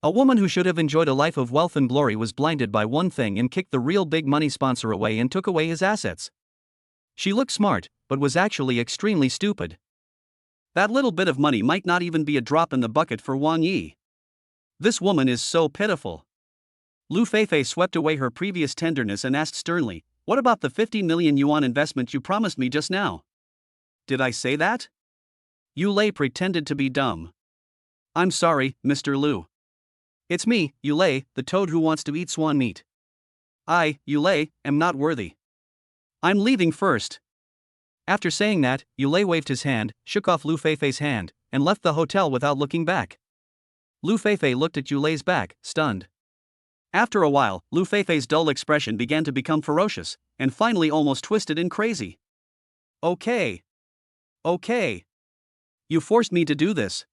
A woman who should have enjoyed a life of wealth and glory was blinded by one thing and kicked the real big money sponsor away and took away his assets. She looked smart, but was actually extremely stupid. That little bit of money might not even be a drop in the bucket for Wang Yi. This woman is so pitiful. Lu Feifei swept away her previous tenderness and asked sternly, what about the 50 million yuan investment you promised me just now? Did I say that? Yu Lei pretended to be dumb. I'm sorry, Mr. Lu. It's me, Yu Lei, the toad who wants to eat swan meat. I, Yu Lei, am not worthy. I'm leaving first. After saying that, Yu Lei waved his hand, shook off Lu Feifei's hand, and left the hotel without looking back. Lu Feifei looked at Yu Lei's back, stunned. After a while, Lu Feifei's dull expression began to become ferocious, and finally almost twisted and crazy. Okay. You forced me to do this.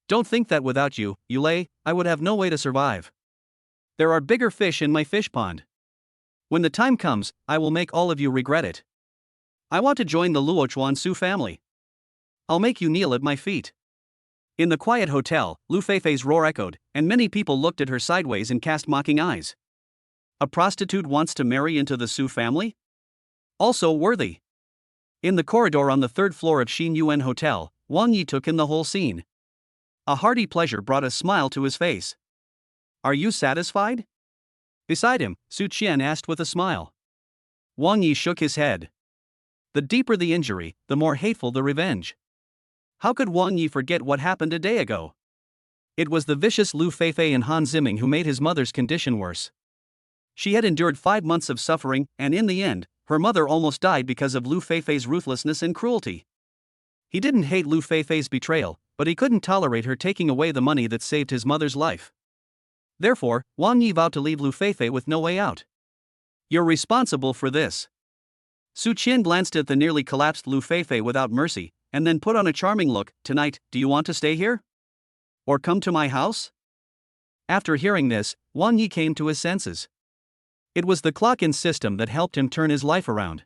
Don't think that without you, Yu Lei, I would have no way to survive. There are bigger fish in my fish pond. When the time comes, I will make all of you regret it. I want to join the Luochuan Su family. I'll make you kneel at my feet. In the quiet hotel, Lu Feifei's roar echoed, and many people looked at her sideways and cast mocking eyes. A prostitute wants to marry into the Su family? Also worthy. In the corridor on the third floor of Xin Yuan Hotel, Wang Yi took in the whole scene. A hearty pleasure brought a smile to his face. Are you satisfied? Beside him, Su Qian asked with a smile. Wang Yi shook his head. The deeper the injury, the more hateful the revenge. How could Wang Yi forget what happened a day ago? It was the vicious Lu Feifei and Han Ziming who made his mother's condition worse. She had endured 5 months of suffering, and in the end, her mother almost died because of Lu Feifei's ruthlessness and cruelty. He didn't hate Lu Feifei's betrayal, but he couldn't tolerate her taking away the money that saved his mother's life. Therefore, Wang Yi vowed to leave Lu Feifei with no way out. You're responsible for this. Su Qian glanced at the nearly collapsed Lu Feifei without mercy, and then put on a charming look. Tonight, do you want to stay here? Or come to my house? After hearing this, Wang Yi came to his senses. It was the clock-in system that helped him turn his life around.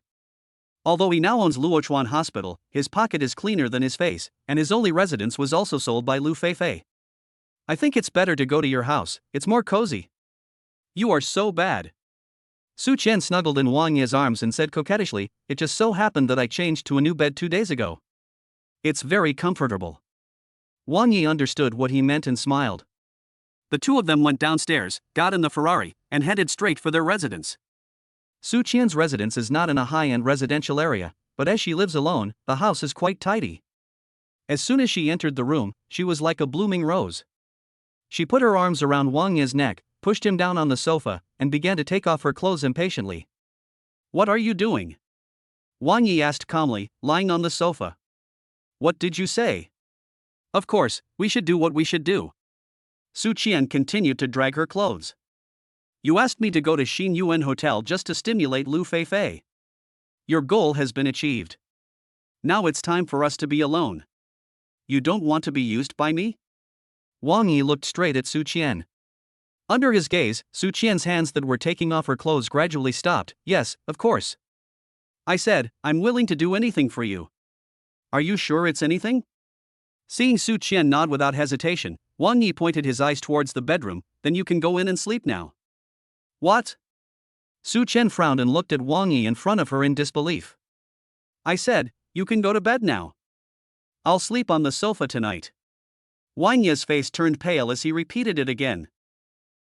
Although he now owns Luochuan Hospital, his pocket is cleaner than his face, and his only residence was also sold by Lu Feifei. I think it's better to go to your house, it's more cozy. You are so bad. Su Qian snuggled in Wang Yi's arms and said coquettishly, it just so happened that I changed to a new bed 2 days ago. It's very comfortable. Wang Yi understood what he meant and smiled. The two of them went downstairs, got in the Ferrari, and headed straight for their residence. Su Qian's residence is not in a high-end residential area, but as she lives alone, the house is quite tidy. As soon as she entered the room, she was like a blooming rose. She put her arms around Wang Yi's neck, pushed him down on the sofa, and began to take off her clothes impatiently. What are you doing? Wang Yi asked calmly, lying on the sofa. What did you say? Of course, we should do what we should do. Su Qian continued to drag her clothes. You asked me to go to Xin Yuan Hotel just to stimulate Lu Feifei. Your goal has been achieved. Now it's time for us to be alone. You don't want to be used by me? Wang Yi looked straight at Su Qian. Under his gaze, Su Qian's hands that were taking off her clothes gradually stopped. Yes, of course. I said, I'm willing to do anything for you. Are you sure it's anything? Seeing Su Qian nod without hesitation, Wang Yi pointed his eyes towards the bedroom. Then you can go in and sleep now. What? Su Qian frowned and looked at Wang Yi in front of her in disbelief. I said, you can go to bed now. I'll sleep on the sofa tonight. Wang Yi's face turned pale as he repeated it again.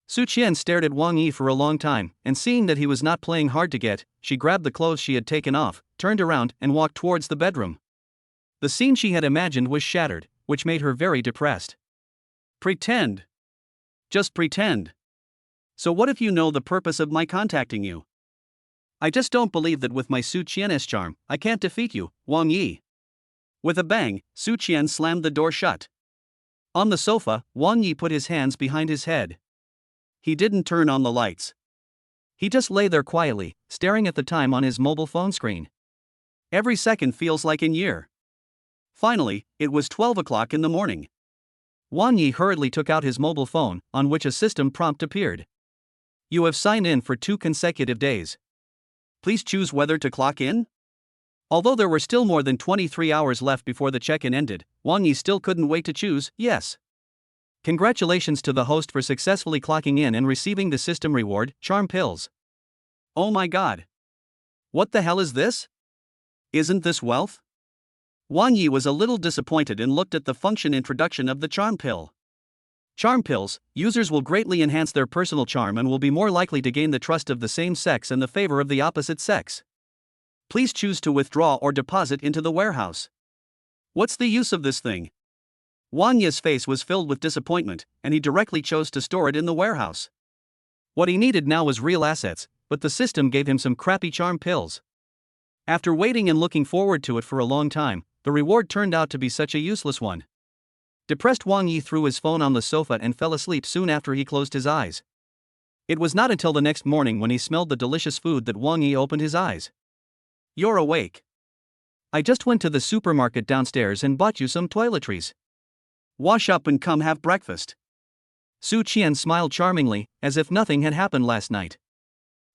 Su Qian stared at Wang Yi for a long time, and seeing that he was not playing hard to get, she grabbed the clothes she had taken off, turned around, and walked towards the bedroom. The scene she had imagined was shattered, which made her very depressed. Pretend. Just pretend. So what if you know the purpose of my contacting you? I just don't believe that with my Su Qian's charm, I can't defeat you, Wang Yi. With a bang, Su Qian slammed the door shut. On the sofa, Wang Yi put his hands behind his head. He didn't turn on the lights. He just lay there quietly, staring at the time on his mobile phone screen. Every second feels like a year. Finally, it was 12 o'clock in the morning. Wang Yi hurriedly took out his mobile phone, on which a system prompt appeared. You have signed in for 2 consecutive days. Please choose whether to clock in? Although there were still more than 23 hours left before the check-in ended, Wang Yi still couldn't wait to choose yes. Congratulations to the host for successfully clocking in and receiving the system reward, Charm Pills. Oh my god. What the hell is this? Isn't this wealth? Wang Yi was a little disappointed and looked at the function introduction of the Charm Pill. Charm Pills, users will greatly enhance their personal charm and will be more likely to gain the trust of the same sex and the favor of the opposite sex. Please choose to withdraw or deposit into the warehouse. What's the use of this thing? Wang Yi's face was filled with disappointment, and he directly chose to store it in the warehouse. What he needed now was real assets, but the system gave him some crappy charm pills. After waiting and looking forward to it for a long time, the reward turned out to be such a useless one. Depressed, Wang Yi threw his phone on the sofa and fell asleep soon after he closed his eyes. It was not until the next morning when he smelled the delicious food that Wang Yi opened his eyes. You're awake. I just went to the supermarket downstairs and bought you some toiletries. Wash up and come have breakfast. Su Qian smiled charmingly, as if nothing had happened last night.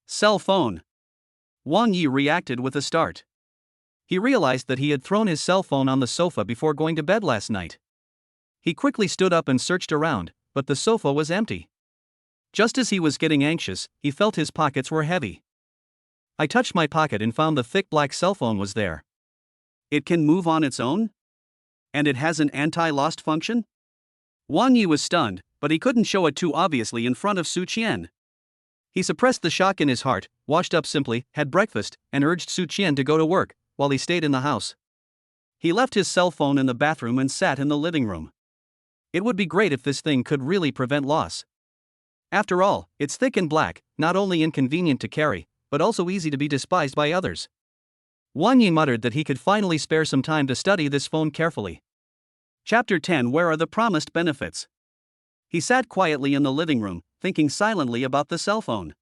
Cell phone. Wang Yi reacted with a start. He realized that he had thrown his cell phone on the sofa before going to bed last night. He quickly stood up and searched around, but the sofa was empty. Just as he was getting anxious, he felt his pockets were heavy. I touched my pocket and found the thick black cell phone was there. It can move on its own? And it has an anti-lost function? Wang Yi was stunned, but he couldn't show it too obviously in front of Su Qian. He suppressed the shock in his heart, washed up simply, had breakfast, and urged Su Qian to go to work, while he stayed in the house. He left his cell phone in the bathroom and sat in the living room. It would be great if this thing could really prevent loss. After all, it's thick and black, not only inconvenient to carry, but also easy to be despised by others. Wang Yi muttered that he could finally spare some time to study this phone carefully. Chapter 10 Where are the promised benefits? He sat quietly in the living room, thinking silently about the cell phone.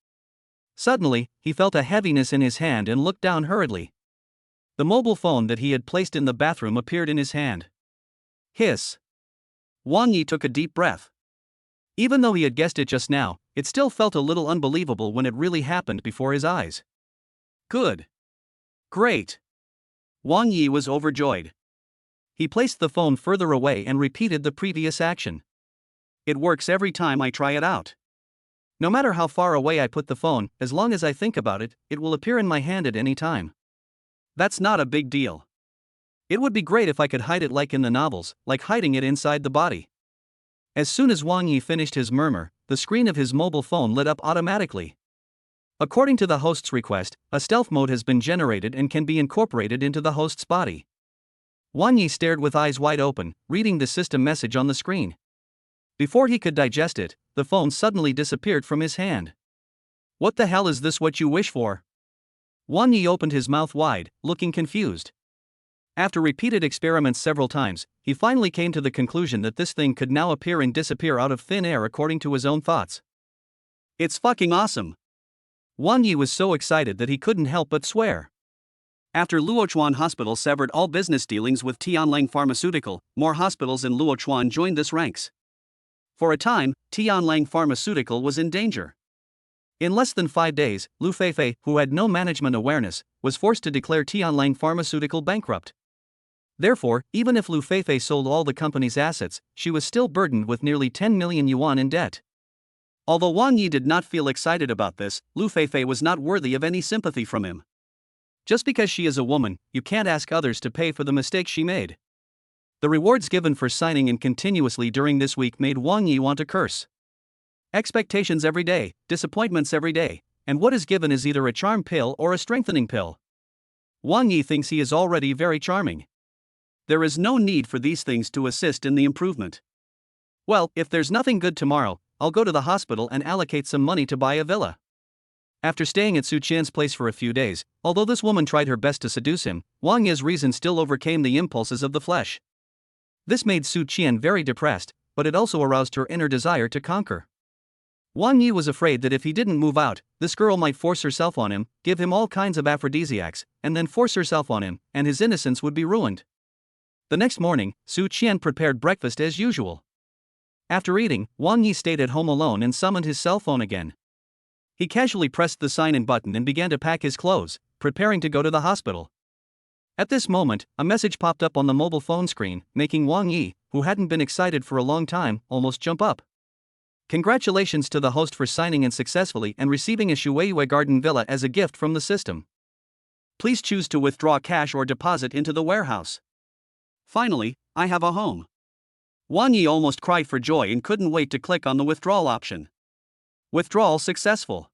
Suddenly, he felt a heaviness in his hand and looked down hurriedly. The mobile phone that he had placed in the bathroom appeared in his hand. Hiss. Wang Yi took a deep breath. Even though he had guessed it just now, it still felt a little unbelievable when it really happened before his eyes. Good. Great. Wang Yi was overjoyed. He placed the phone further away and repeated the previous action. It works every time I try it out. No matter how far away I put the phone, as long as I think about it, it will appear in my hand at any time. That's not a big deal. It would be great if I could hide it like in the novels, like hiding it inside the body. As soon as Wang Yi finished his murmur, the screen of his mobile phone lit up automatically. According to the host's request, a stealth mode has been generated and can be incorporated into the host's body. Wang Yi stared with eyes wide open, reading the system message on the screen. Before he could digest it, the phone suddenly disappeared from his hand. What the hell is this what you wish for? Wang Yi opened his mouth wide, looking confused. After repeated experiments several times, he finally came to the conclusion that this thing could now appear and disappear out of thin air according to his own thoughts. It's fucking awesome! Wang Yi was so excited that he couldn't help but swear. After Luochuan Hospital severed all business dealings with Tianlang Pharmaceutical, more hospitals in Luochuan joined this ranks. For a time, Tianlang Pharmaceutical was in danger. In less than 5 days, Lu Feifei, who had no management awareness, was forced to declare Tianlang Pharmaceutical bankrupt. Therefore, even if Lu Feifei sold all the company's assets, she was still burdened with nearly 10 million yuan in debt. Although Wang Yi did not feel excited about this, Lu Feifei was not worthy of any sympathy from him. Just because she is a woman, you can't ask others to pay for the mistakes she made. The rewards given for signing in continuously during this week made Wang Yi want to curse. Expectations every day, disappointments every day, and what is given is either a charm pill or a strengthening pill. Wang Yi thinks he is already very charming. There is no need for these things to assist in the improvement. Well, if there's nothing good tomorrow, I'll go to the hospital and allocate some money to buy a villa. After staying at Su Qian's place for a few days, although this woman tried her best to seduce him, Wang Yi's reason still overcame the impulses of the flesh. This made Su Qian very depressed, but it also aroused her inner desire to conquer. Wang Yi was afraid that if he didn't move out, this girl might force herself on him, give him all kinds of aphrodisiacs, and then force herself on him, and his innocence would be ruined. The next morning, Su Qian prepared breakfast as usual. After eating, Wang Yi stayed at home alone and summoned his cell phone again. He casually pressed the sign-in button and began to pack his clothes, preparing to go to the hospital. At this moment, a message popped up on the mobile phone screen, making Wang Yi, who hadn't been excited for a long time, almost jump up. Congratulations to the host for signing in successfully and receiving a Shueiyue Garden Villa as a gift from the system. Please choose to withdraw cash or deposit into the warehouse. Finally, I have a home. Wang Yi almost cried for joy and couldn't wait to click on the withdrawal option. Withdrawal successful.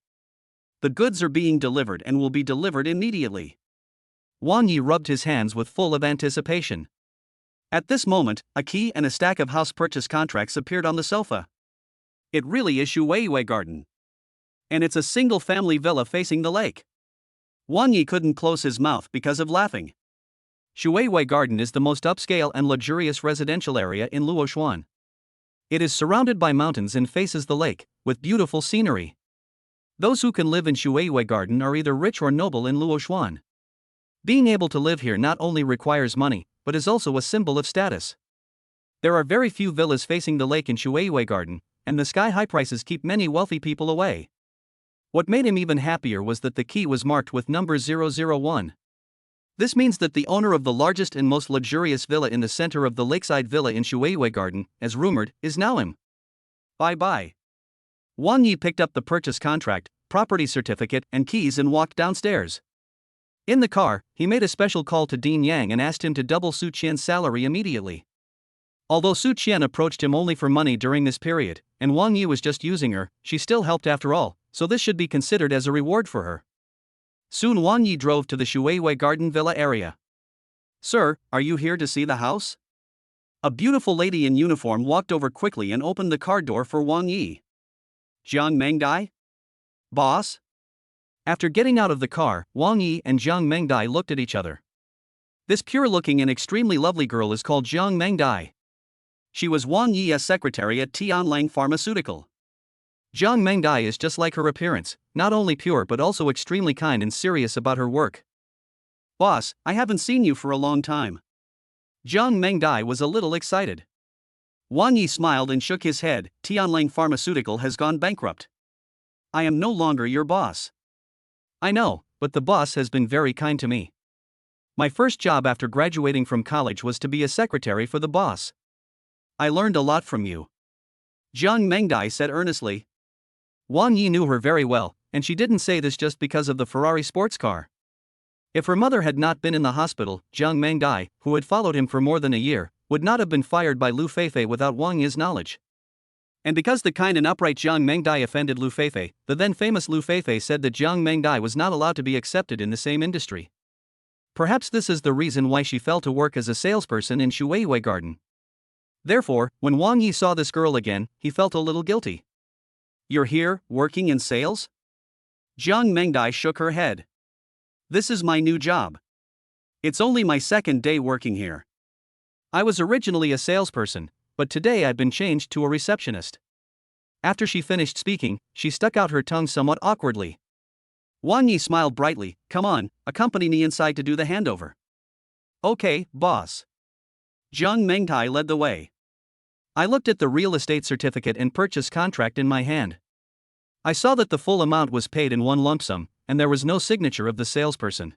The goods are being delivered and will be delivered immediately. Wang Yi rubbed his hands with full of anticipation. At this moment, a key and a stack of house purchase contracts appeared on the sofa. It really is Shueiyue Garden. And it's a single-family villa facing the lake. Wang Yi couldn't close his mouth because of laughing. Shueiyue Garden is the most upscale and luxurious residential area in Luochuan. It is surrounded by mountains and faces the lake, with beautiful scenery. Those who can live in Shueiyue Garden are either rich or noble in Luochuan. Being able to live here not only requires money, but is also a symbol of status. There are very few villas facing the lake in Shueiyue Garden, and the sky-high prices keep many wealthy people away. What made him even happier was that the key was marked with number 001. This means that the owner of the largest and most luxurious villa in the center of the lakeside villa in Shueiyue Garden, as rumored, is now him. Bye-bye. Wang Yi picked up the purchase contract, property certificate, and keys and walked downstairs. In the car, he made a special call to Dean Yang and asked him to double Su Qian's salary immediately. Although Su Qian approached him only for money during this period, and Wang Yi was just using her, she still helped after all, so this should be considered as a reward for her. Soon Wang Yi drove to the Shuiwei Garden Villa area. "Sir, are you here to see the house?" A beautiful lady in uniform walked over quickly and opened the car door for Wang Yi. "Jiang Mengdai? Boss?" After getting out of the car, Wang Yi and Jiang Mengdai looked at each other. This pure-looking and extremely lovely girl is called Jiang Mengdai. She was Wang Yi's secretary at Tianlang Pharmaceutical. Jiang Mengdai is just like her appearance, not only pure but also extremely kind and serious about her work. "Boss, I haven't seen you for a long time." Jiang Mengdai was a little excited. Wang Yi smiled and shook his head. "Tianlang Pharmaceutical has gone bankrupt. I am no longer your boss." "I know, but the boss has been very kind to me. My first job after graduating from college was to be a secretary for the boss. I learned a lot from you," Jiang Mengdai said earnestly. Wang Yi knew her very well, and she didn't say this just because of the Ferrari sports car. If her mother had not been in the hospital, Jiang Mengdai, who had followed him for more than a year, would not have been fired by Lu Feifei without Wang Yi's knowledge. And because the kind and upright Jiang Mengdai offended Lu Feifei, the then famous Lu Feifei said that Jiang Mengdai was not allowed to be accepted in the same industry. Perhaps this is the reason why she fell to work as a salesperson in Shuiwei Garden. Therefore, when Wang Yi saw this girl again, he felt a little guilty. "You're here, working in sales?" Jiang Mengdai shook her head. "This is my new job. It's only my second day working here. I was originally a salesperson, but today I've been changed to a receptionist." After she finished speaking, she stuck out her tongue somewhat awkwardly. Wang Yi smiled brightly. "Come on, accompany me inside to do the handover." "Okay, boss." Jiang Mengdai led the way. I looked at the real estate certificate and purchase contract in my hand. I saw that the full amount was paid in one lump sum, and there was no signature of the salesperson.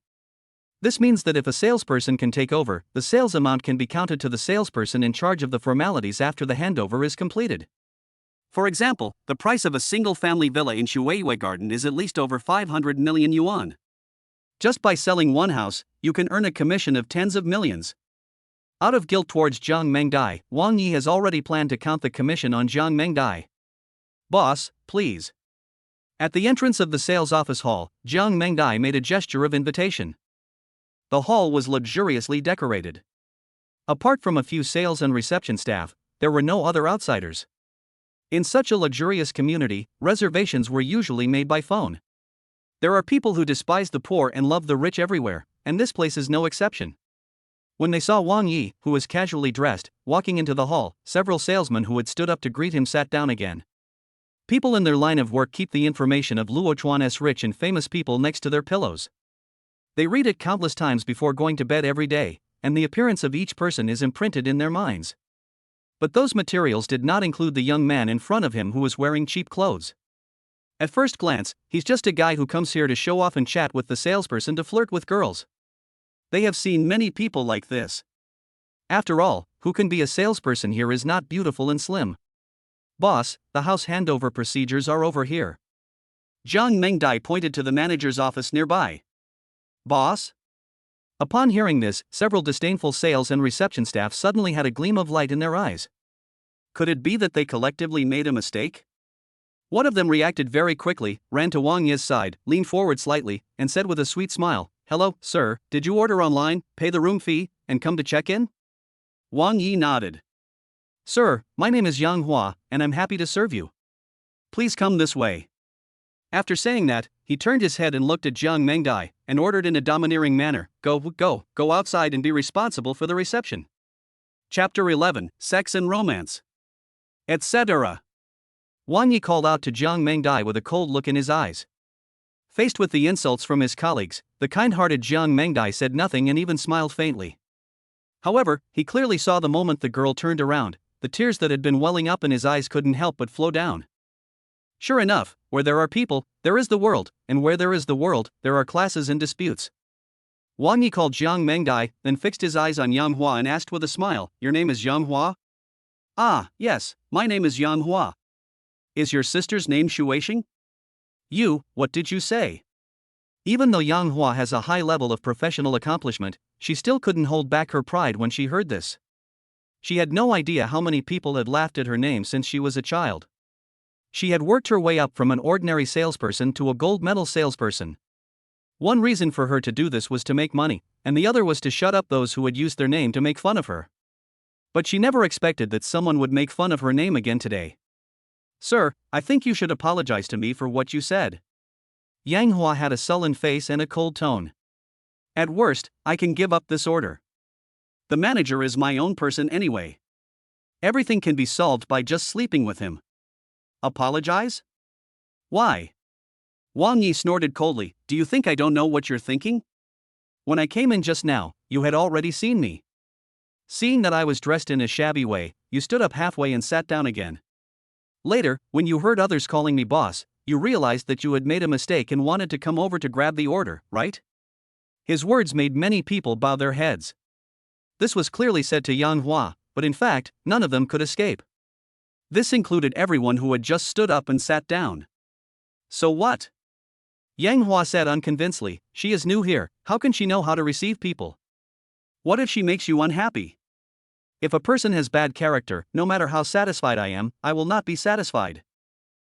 This means that if a salesperson can take over, the sales amount can be counted to the salesperson in charge of the formalities after the handover is completed. For example, the price of a single-family villa in Shuiwei Garden is at least over 500 million yuan. Just by selling one house, you can earn a commission of tens of millions. Out of guilt towards Jiang Mengdai, Wang Yi has already planned to count the commission on Jiang Mengdai. "Boss, please." At the entrance of the sales office hall, Jiang Mengdai made a gesture of invitation. The hall was luxuriously decorated. Apart from a few sales and reception staff, there were no other outsiders. In such a luxurious community, reservations were usually made by phone. There are people who despise the poor and love the rich everywhere, and this place is no exception. When they saw Wang Yi, who was casually dressed, walking into the hall, several salesmen who had stood up to greet him sat down again. People in their line of work keep the information of Luochuan's rich and famous people next to their pillows. They read it countless times before going to bed every day, and the appearance of each person is imprinted in their minds. But those materials did not include the young man in front of him who was wearing cheap clothes. At first glance, he's just a guy who comes here to show off and chat with the salesperson to flirt with girls. They have seen many people like this. After all, who can be a salesperson here is not beautiful and slim. "Boss, the house handover procedures are over here." Jiang Mengdai pointed to the manager's office nearby. "Boss?" Upon hearing this, several disdainful sales and reception staff suddenly had a gleam of light in their eyes. Could it be that they collectively made a mistake? One of them reacted very quickly, ran to Wang Yi's side, leaned forward slightly, and said with a sweet smile, "Hello, sir, did you order online, pay the room fee, and come to check in?" Wang Yi nodded. "Sir, my name is Yang Hua, and I'm happy to serve you. Please come this way." After saying that, he turned his head and looked at Jiang Mengdai, and ordered in a domineering manner, Go outside and be responsible for the reception." Chapter 11, Sex and Romance. Etc. Wang Yi called out to Jiang Mengdai with a cold look in his eyes. Faced with the insults from his colleagues, the kind-hearted Jiang Mengdai said nothing and even smiled faintly. However, he clearly saw the moment the girl turned around, the tears that had been welling up in his eyes couldn't help but flow down. Sure enough, where there are people, there is the world, and where there is the world, there are classes and disputes. Wang Yi called Jiang Mengdai, then fixed his eyes on Yang Hua and asked with a smile, "Your name is Yang Hua?" "Ah, yes, my name is Yang Hua. Is your sister's name Shueixing?" What did you say?" Even though Yang Hua has a high level of professional accomplishment, she still couldn't hold back her pride when she heard this. She had no idea how many people had laughed at her name since she was a child. She had worked her way up from an ordinary salesperson to a gold medal salesperson. One reason for her to do this was to make money, and the other was to shut up those who had used their name to make fun of her. But she never expected that someone would make fun of her name again today. "Sir, I think you should apologize to me for what you said." Yang Hua had a sullen face and a cold tone. "At worst, I can give up this order. The manager is my own person anyway. Everything can be solved by just sleeping with him." "Apologize? Why?" Wang Yi snorted coldly. "Do you think I don't know what you're thinking? When I came in just now, you had already seen me. Seeing that I was dressed in a shabby way, you stood up halfway and sat down again. Later, when you heard others calling me boss, you realized that you had made a mistake and wanted to come over to grab the order, right?" His words made many people bow their heads. This was clearly said to Yang Hua, but in fact, none of them could escape. This included everyone who had just stood up and sat down. "So what?" Yang Hua said unconvincedly. "She is new here, how can she know how to receive people? What if she makes you unhappy? If a person has bad character, no matter how satisfied I am, I will not be satisfied."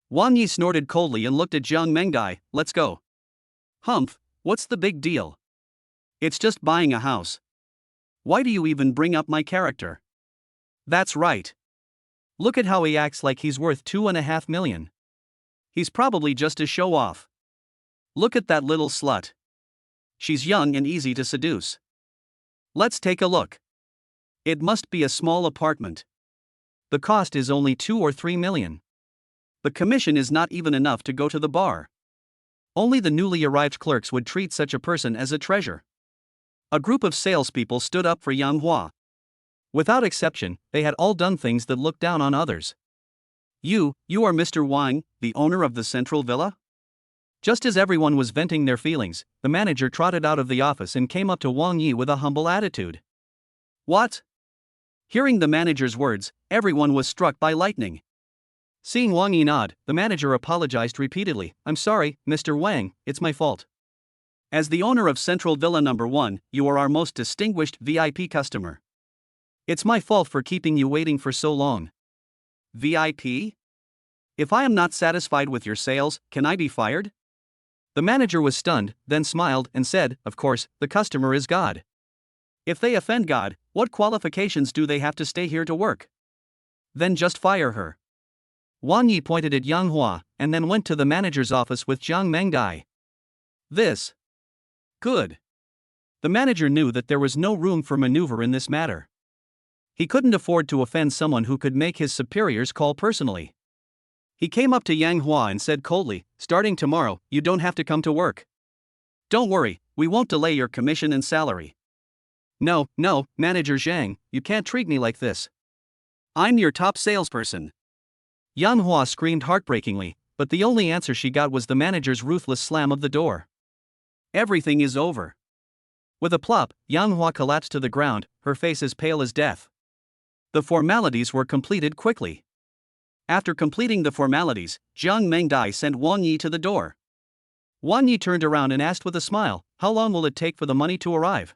Wang Yi snorted coldly and looked at Jiang Mengdai. "Let's go." "Humph, what's the big deal? It's just buying a house. Why do you even bring up my character?" "That's right. Look at how he acts like he's worth 2.5 million. He's probably just a show-off. Look at that little slut. She's young and easy to seduce. Let's take a look. It must be a small apartment. The cost is only 2 or 3 million. The commission is not even enough to go to the bar. Only the newly arrived clerks would treat such a person as a treasure." A group of salespeople stood up for Yang Hua. Without exception, they had all done things that looked down on others. You are Mr. Wang, the owner of the Central Villa?" Just as everyone was venting their feelings, the manager trotted out of the office and came up to Wang Yi with a humble attitude. "What?" Hearing the manager's words, everyone was struck by lightning. Seeing Wang Yi nod, the manager apologized repeatedly. "I'm sorry, Mr. Wang, it's my fault. As the owner of Central Villa No. 1, you are our most distinguished VIP customer. It's my fault for keeping you waiting for so long." "VIP? If I am not satisfied with your sales, can I be fired?" The manager was stunned, then smiled and said, "Of course, the customer is God. If they offend God, what qualifications do they have to stay here to work? Then just fire her." Wang Yi pointed at Yang Hua, and then went to the manager's office with Jiang Mengdai. "This. Good." The manager knew that there was no room for maneuver in this matter. He couldn't afford to offend someone who could make his superiors call personally. He came up to Yang Hua and said coldly, "Starting tomorrow, you don't have to come to work. Don't worry, we won't delay your commission and salary." No, Manager Zhang, you can't treat me like this. I'm your top salesperson." Yang Hua screamed heartbreakingly, but the only answer she got was the manager's ruthless slam of the door. "Everything is over." With a plop, Yang Hua collapsed to the ground, her face as pale as death. The formalities were completed quickly. After completing the formalities, Jiang Mengdai sent Wang Yi to the door. Wang Yi turned around and asked with a smile, "How long will it take for the money to arrive?"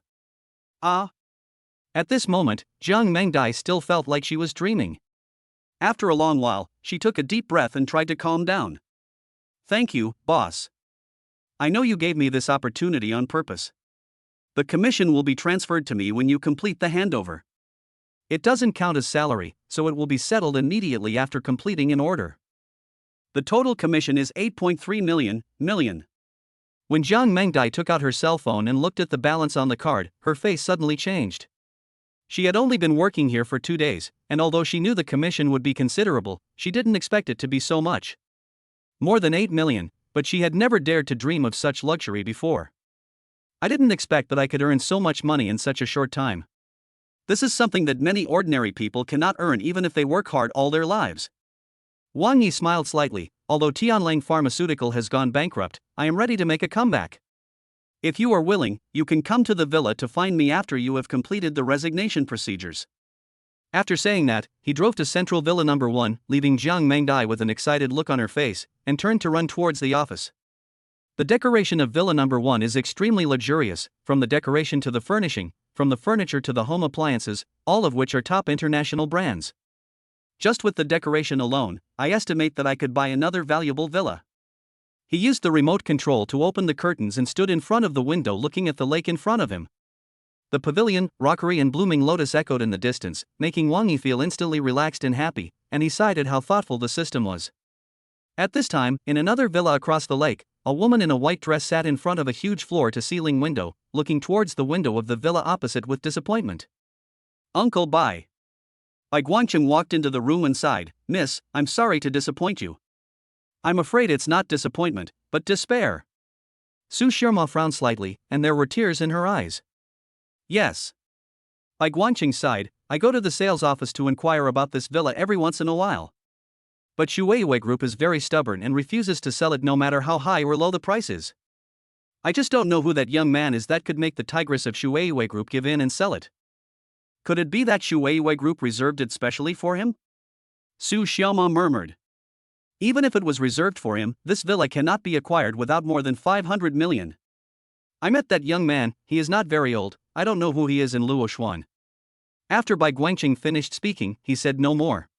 At this moment, Jiang Mengdai still felt like she was dreaming. After a long while, she took a deep breath and tried to calm down. "Thank you, boss. I know you gave me this opportunity on purpose. The commission will be transferred to me when you complete the handover. It doesn't count as salary, so it will be settled immediately after completing an order. The total commission is 8.3 million. When Jiang Mengdai took out her cell phone and looked at the balance on the card, her face suddenly changed. She had only been working here for 2 days, and although she knew the commission would be considerable, she didn't expect it to be so much. More than 8 million, but she had never dared to dream of such luxury before. "I didn't expect that I could earn so much money in such a short time. This is something that many ordinary people cannot earn even if they work hard all their lives." Wang Yi smiled slightly. "Although Tianlang Pharmaceutical has gone bankrupt, I am ready to make a comeback. If you are willing, you can come to the villa to find me after you have completed the resignation procedures." After saying that, he drove to Central Villa No. 1, leaving Jiang Mengdai with an excited look on her face, and turned to run towards the office. The decoration of Villa No. 1 is extremely luxurious, from the decoration to the furnishing. from the furniture to the home appliances, all of which are top international brands. Just with the decoration alone, I estimate that I could buy another valuable villa. He used the remote control to open the curtains and stood in front of the window looking at the lake in front of him. The pavilion, rockery and blooming lotus echoed in the distance, making Wang Yi feel instantly relaxed and happy, and he sighed at how thoughtful the system was. At this time, in another villa across the lake, a woman in a white dress sat in front of a huge floor-to-ceiling window, looking towards the window of the villa opposite with disappointment. "Uncle, bye." Bai Guangcheng walked into the room and sighed, "Miss, I'm sorry to disappoint you." "I'm afraid it's not disappointment, but despair." Su Shirma frowned slightly, and there were tears in her eyes. "Yes." Bai Guangcheng sighed, "I go to the sales office to inquire about this villa every once in a while. But Shueiyue Group is very stubborn and refuses to sell it no matter how high or low the price is. I just don't know who that young man is that could make the tigress of Shueiyue Group give in and sell it. Could it be that Shueiyue Group reserved it specially for him?" Su Xiaoma murmured. "Even if it was reserved for him, this villa cannot be acquired without more than 500 million. I met that young man, he is not very old, I don't know who he is in Luochuan." After Bai Guangcheng finished speaking, he said no more.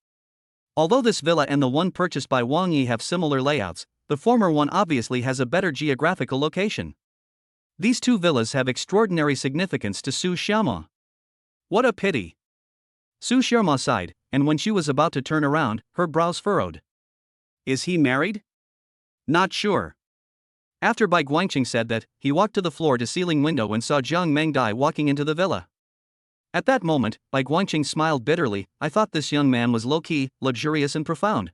Although this villa and the one purchased by Wang Yi have similar layouts, the former one obviously has a better geographical location. These two villas have extraordinary significance to Su Xiaoma. What a pity. Su Xiaoma sighed, and when she was about to turn around, her brows furrowed. Is he married? Not sure. After Bai Guangcheng said that, he walked to the floor-to-ceiling window and saw Jiang Mengdai walking into the villa. At that moment, Bai Guangcheng smiled bitterly. I thought this young man was low-key, luxurious and profound.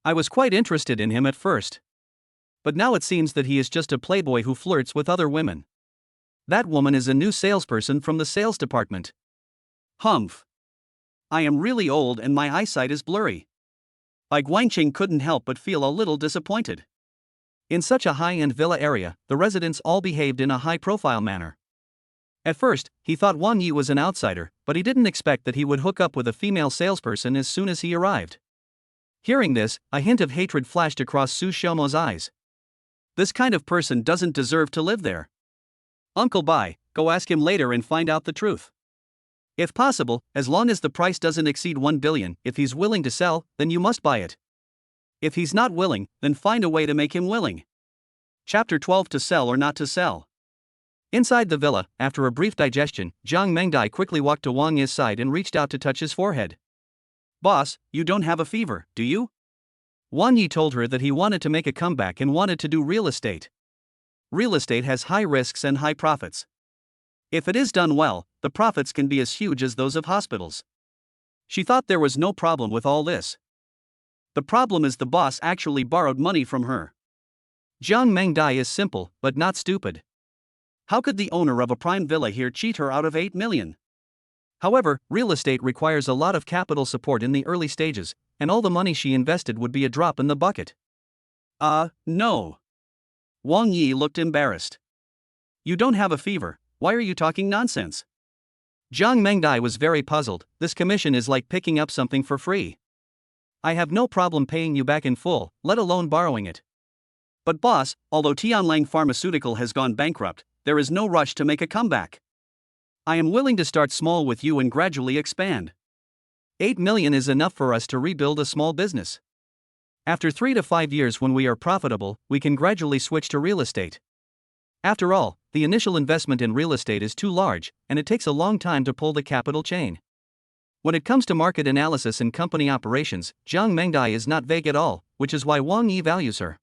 I was quite interested in him at first. But now it seems that he is just a playboy who flirts with other women. That woman is a new salesperson from the sales department. Humph. I am really old and my eyesight is blurry. Bai Guangcheng couldn't help but feel a little disappointed. In such a high-end villa area, the residents all behaved in a high-profile manner. At first, he thought Wang Yi was an outsider, but he didn't expect that he would hook up with a female salesperson as soon as he arrived. Hearing this, a hint of hatred flashed across Su Xiaomo's eyes. This kind of person doesn't deserve to live there. Uncle Bai, go ask him later and find out the truth. If possible, as long as the price doesn't exceed 1 billion, if he's willing to sell, then you must buy it. If he's not willing, then find a way to make him willing. Chapter 12: To Sell or Not to Sell. Inside the villa, after a brief digestion, Jiang Mengdai quickly walked to Wang Yi's side and reached out to touch his forehead. Boss, you don't have a fever, do you? Wang Yi told her that he wanted to make a comeback and wanted to do real estate. Real estate has high risks and high profits. If it is done well, the profits can be as huge as those of hospitals. She thought there was no problem with all this. The problem is the boss actually borrowed money from her. Jiang Mengdai is simple, but not stupid. How could the owner of a prime villa here cheat her out of 8 million? However, real estate requires a lot of capital support in the early stages, and all the money she invested would be a drop in the bucket. No. Wang Yi looked embarrassed. You don't have a fever, why are you talking nonsense? Jiang Mengdai was very puzzled. This commission is like picking up something for free. I have no problem paying you back in full, let alone borrowing it. But boss, although Tianlang Pharmaceutical has gone bankrupt, there is no rush to make a comeback. I am willing to start small with you and gradually expand. 8 million is enough for us to rebuild a small business. After 3 to 5 years when we are profitable, we can gradually switch to real estate. After all, the initial investment in real estate is too large, and it takes a long time to pull the capital chain. When it comes to market analysis and company operations, Jiang Mengdai is not vague at all, which is why Wang Yi values her.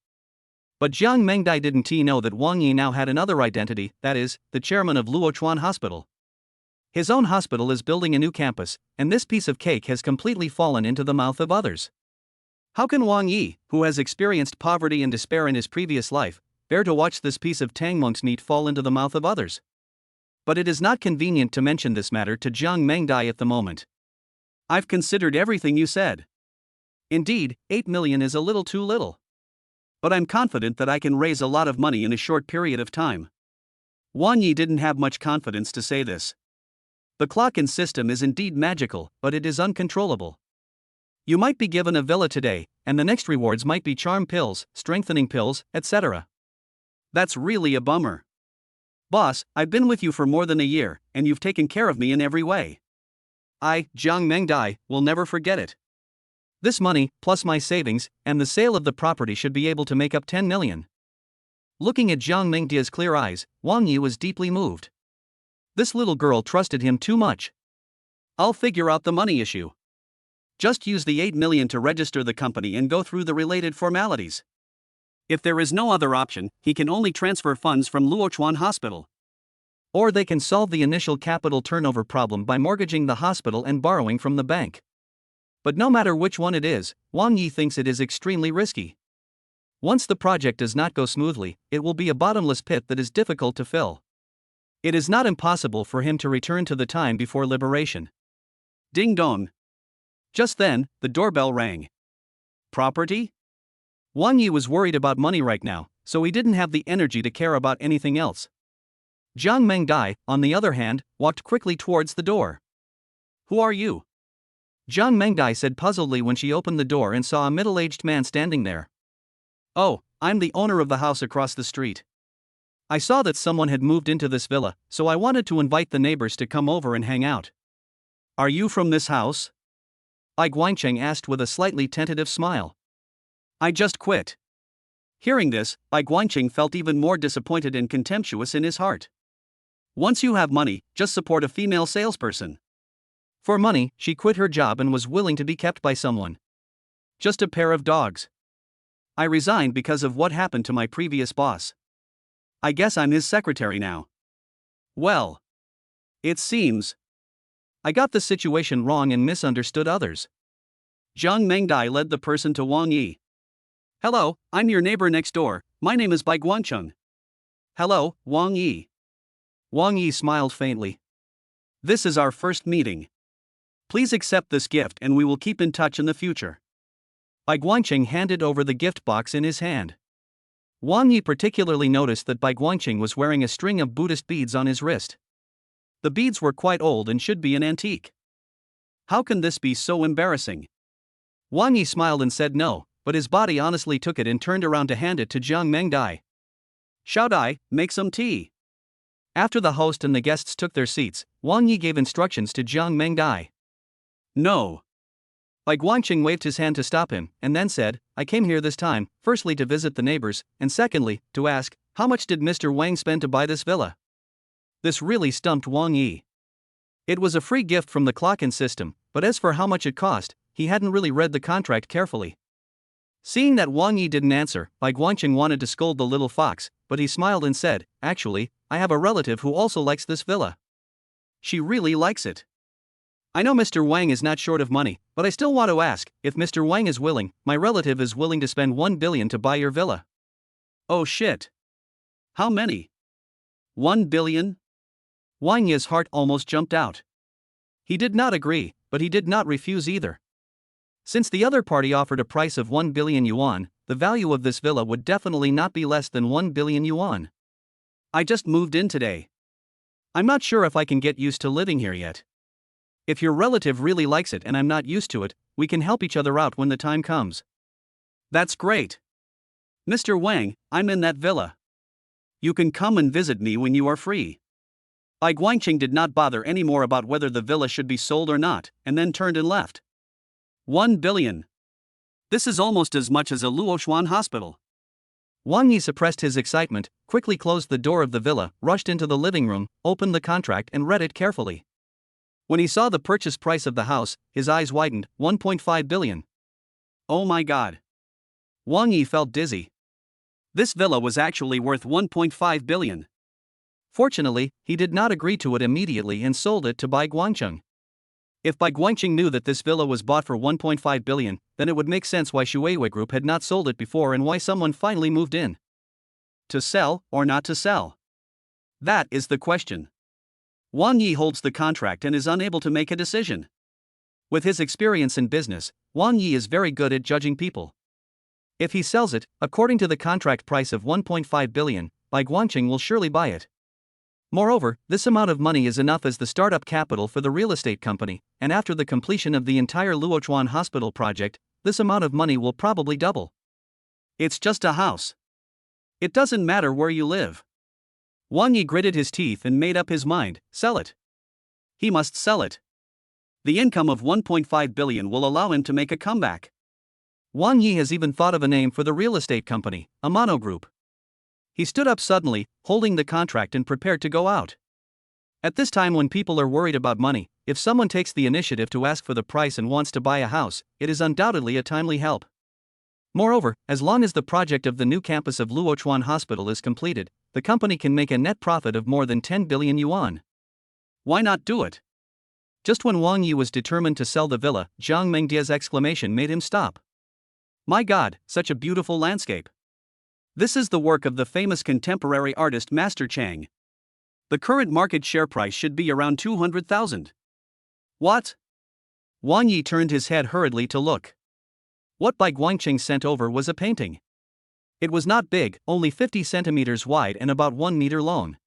But Jiang Mengdai didn't know that Wang Yi now had another identity, that is, the chairman of Luochuan Hospital. His own hospital is building a new campus, and this piece of cake has completely fallen into the mouth of others. How can Wang Yi, who has experienced poverty and despair in his previous life, bear to watch this piece of tangmonk's meat fall into the mouth of others? But it is not convenient to mention this matter to Jiang Mengdai at the moment. I've considered everything you said. Indeed, 8 million is a little too little. But I'm confident that I can raise a lot of money in a short period of time. Wang Yi didn't have much confidence to say this. The clock-in system is indeed magical, but it is uncontrollable. You might be given a villa today, and the next rewards might be charm pills, strengthening pills, etc. That's really a bummer. Boss, I've been with you for more than a year, and you've taken care of me in every way. I, Jiang Mengdai, will never forget it. This money, plus my savings, and the sale of the property should be able to make up 10 million. Looking at Jiang Mengdai's clear eyes, Wang Yi was deeply moved. This little girl trusted him too much. I'll figure out the money issue. Just use the 8 million to register the company and go through the related formalities. If there is no other option, he can only transfer funds from Luochuan Hospital. Or they can solve the initial capital turnover problem by mortgaging the hospital and borrowing from the bank. But no matter which one it is, Wang Yi thinks it is extremely risky. Once the project does not go smoothly, it will be a bottomless pit that is difficult to fill. It is not impossible for him to return to the time before liberation. Ding dong. Just then, the doorbell rang. Property? Wang Yi was worried about money right now, so he didn't have the energy to care about anything else. Jiang Mengdai, on the other hand, walked quickly towards the door. Who are you? Jiang Mengdai said puzzledly when she opened the door and saw a middle-aged man standing there. Oh, I'm the owner of the house across the street. I saw that someone had moved into this villa, so I wanted to invite the neighbors to come over and hang out. Are you from this house? Ai Guancheng asked with a slightly tentative smile. I just quit. Hearing this, Ai Guancheng felt even more disappointed and contemptuous in his heart. Once you have money, just support a female salesperson. For money, she quit her job and was willing to be kept by someone. Just a pair of dogs. I resigned because of what happened to my previous boss. I guess I'm his secretary now. Well, it seems I got the situation wrong and misunderstood others. Jiang Mengdai led the person to Wang Yi. Hello, I'm your neighbor next door, my name is Bai Guancheng. Hello, Wang Yi. Wang Yi smiled faintly. This is our first meeting. Please accept this gift and we will keep in touch in the future. Bai Guancheng handed over the gift box in his hand. Wang Yi particularly noticed that Bai Guancheng was wearing a string of Buddhist beads on his wrist. The beads were quite old and should be an antique. How can this be so embarrassing? Wang Yi smiled and said no, but his body honestly took it and turned around to hand it to Jiang Mengdai. Xiaodai, make some tea. After the host and the guests took their seats, Wang Yi gave instructions to Jiang Mengdai. No. Bai Guancheng waved his hand to stop him, and then said, I came here this time, firstly to visit the neighbors, and secondly, to ask, how much did Mr. Wang spend to buy this villa? This really stumped Wang Yi. It was a free gift from the clock-in system, but as for how much it cost, he hadn't really read the contract carefully. Seeing that Wang Yi didn't answer, Bai Guancheng wanted to scold the little fox, but he smiled and said, actually, I have a relative who also likes this villa. She really likes it. I know Mr. Wang is not short of money, but I still want to ask, if Mr. Wang is willing, my relative is willing to spend 1 billion to buy your villa. Oh shit. How many? 1 billion? Wang Yi's heart almost jumped out. He did not agree, but he did not refuse either. Since the other party offered a price of 1 billion yuan, the value of this villa would definitely not be less than 1 billion yuan. I just moved in today. I'm not sure if I can get used to living here yet. If your relative really likes it and I'm not used to it, we can help each other out when the time comes. That's great. Mr. Wang, I'm in that villa. You can come and visit me when you are free. Bai Guancheng did not bother anymore about whether the villa should be sold or not, and then turned and left. 1 billion. This is almost as much as a Luochuan hospital. Wang Yi suppressed his excitement, quickly closed the door of the villa, rushed into the living room, opened the contract and read it carefully. When he saw the purchase price of the house, his eyes widened, 1.5 billion. Oh my god. Wang Yi felt dizzy. This villa was actually worth 1.5 billion. Fortunately, he did not agree to it immediately and sold it to Bai Guancheng. If Bai Guancheng knew that this villa was bought for 1.5 billion, then it would make sense why Shuiwei Group had not sold it before and why someone finally moved in. To sell or not to sell? That is the question. Wang Yi holds the contract and is unable to make a decision. With his experience in business, Wang Yi is very good at judging people. If he sells it, according to the contract price of 1.5 billion, Bai Guancheng will surely buy it. Moreover, this amount of money is enough as the startup capital for the real estate company, and after the completion of the entire Luochuan hospital project, this amount of money will probably double. It's just a house. It doesn't matter where you live. Wang Yi gritted his teeth and made up his mind, sell it. He must sell it. The income of 1.5 billion will allow him to make a comeback. Wang Yi has even thought of a name for the real estate company, a Tana Group. He stood up suddenly, holding the contract and prepared to go out. At this time when people are worried about money, if someone takes the initiative to ask for the price and wants to buy a house, it is undoubtedly a timely help. Moreover, as long as the project of the new campus of Luochuan Hospital is completed, the company can make a net profit of more than 10 billion yuan. Why not do it? Just when Wang Yi was determined to sell the villa, Zhang Mengdia's exclamation made him stop. My God, such a beautiful landscape. This is the work of the famous contemporary artist Master Chang. The current market share price should be around 200,000. What? Wang Yi turned his head hurriedly to look. What Bai Guangqing sent over was a painting. It was not big, only 50 centimeters wide and about 1 meter long.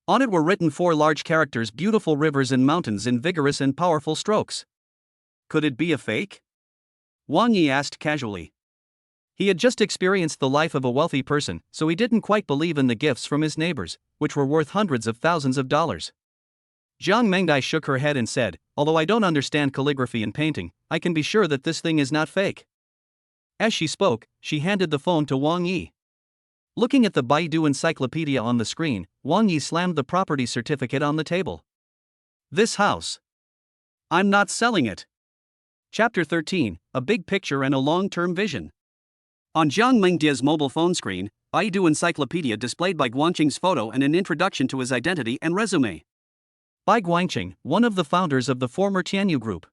On it were written 4 large characters: beautiful rivers and mountains in vigorous and powerful strokes. Could it be a fake? Wang Yi asked casually. He had just experienced the life of a wealthy person, so he didn't quite believe in the gifts from his neighbors, which were worth hundreds of thousands of dollars. Zhang Mengdai shook her head and said, although I don't understand calligraphy and painting, I can be sure that this thing is not fake. As she spoke, she handed the phone to Wang Yi. Looking at the Baidu encyclopedia on the screen, Wang Yi slammed the property certificate on the table. This house. I'm not selling it. Chapter 13, A Big Picture and a Long-Term Vision. On Zhang Mengdia's mobile phone screen, Baidu encyclopedia displayed Bai Guangqing's photo and an introduction to his identity and resume. Bai Guangqing, one of the founders of the former Tana Group.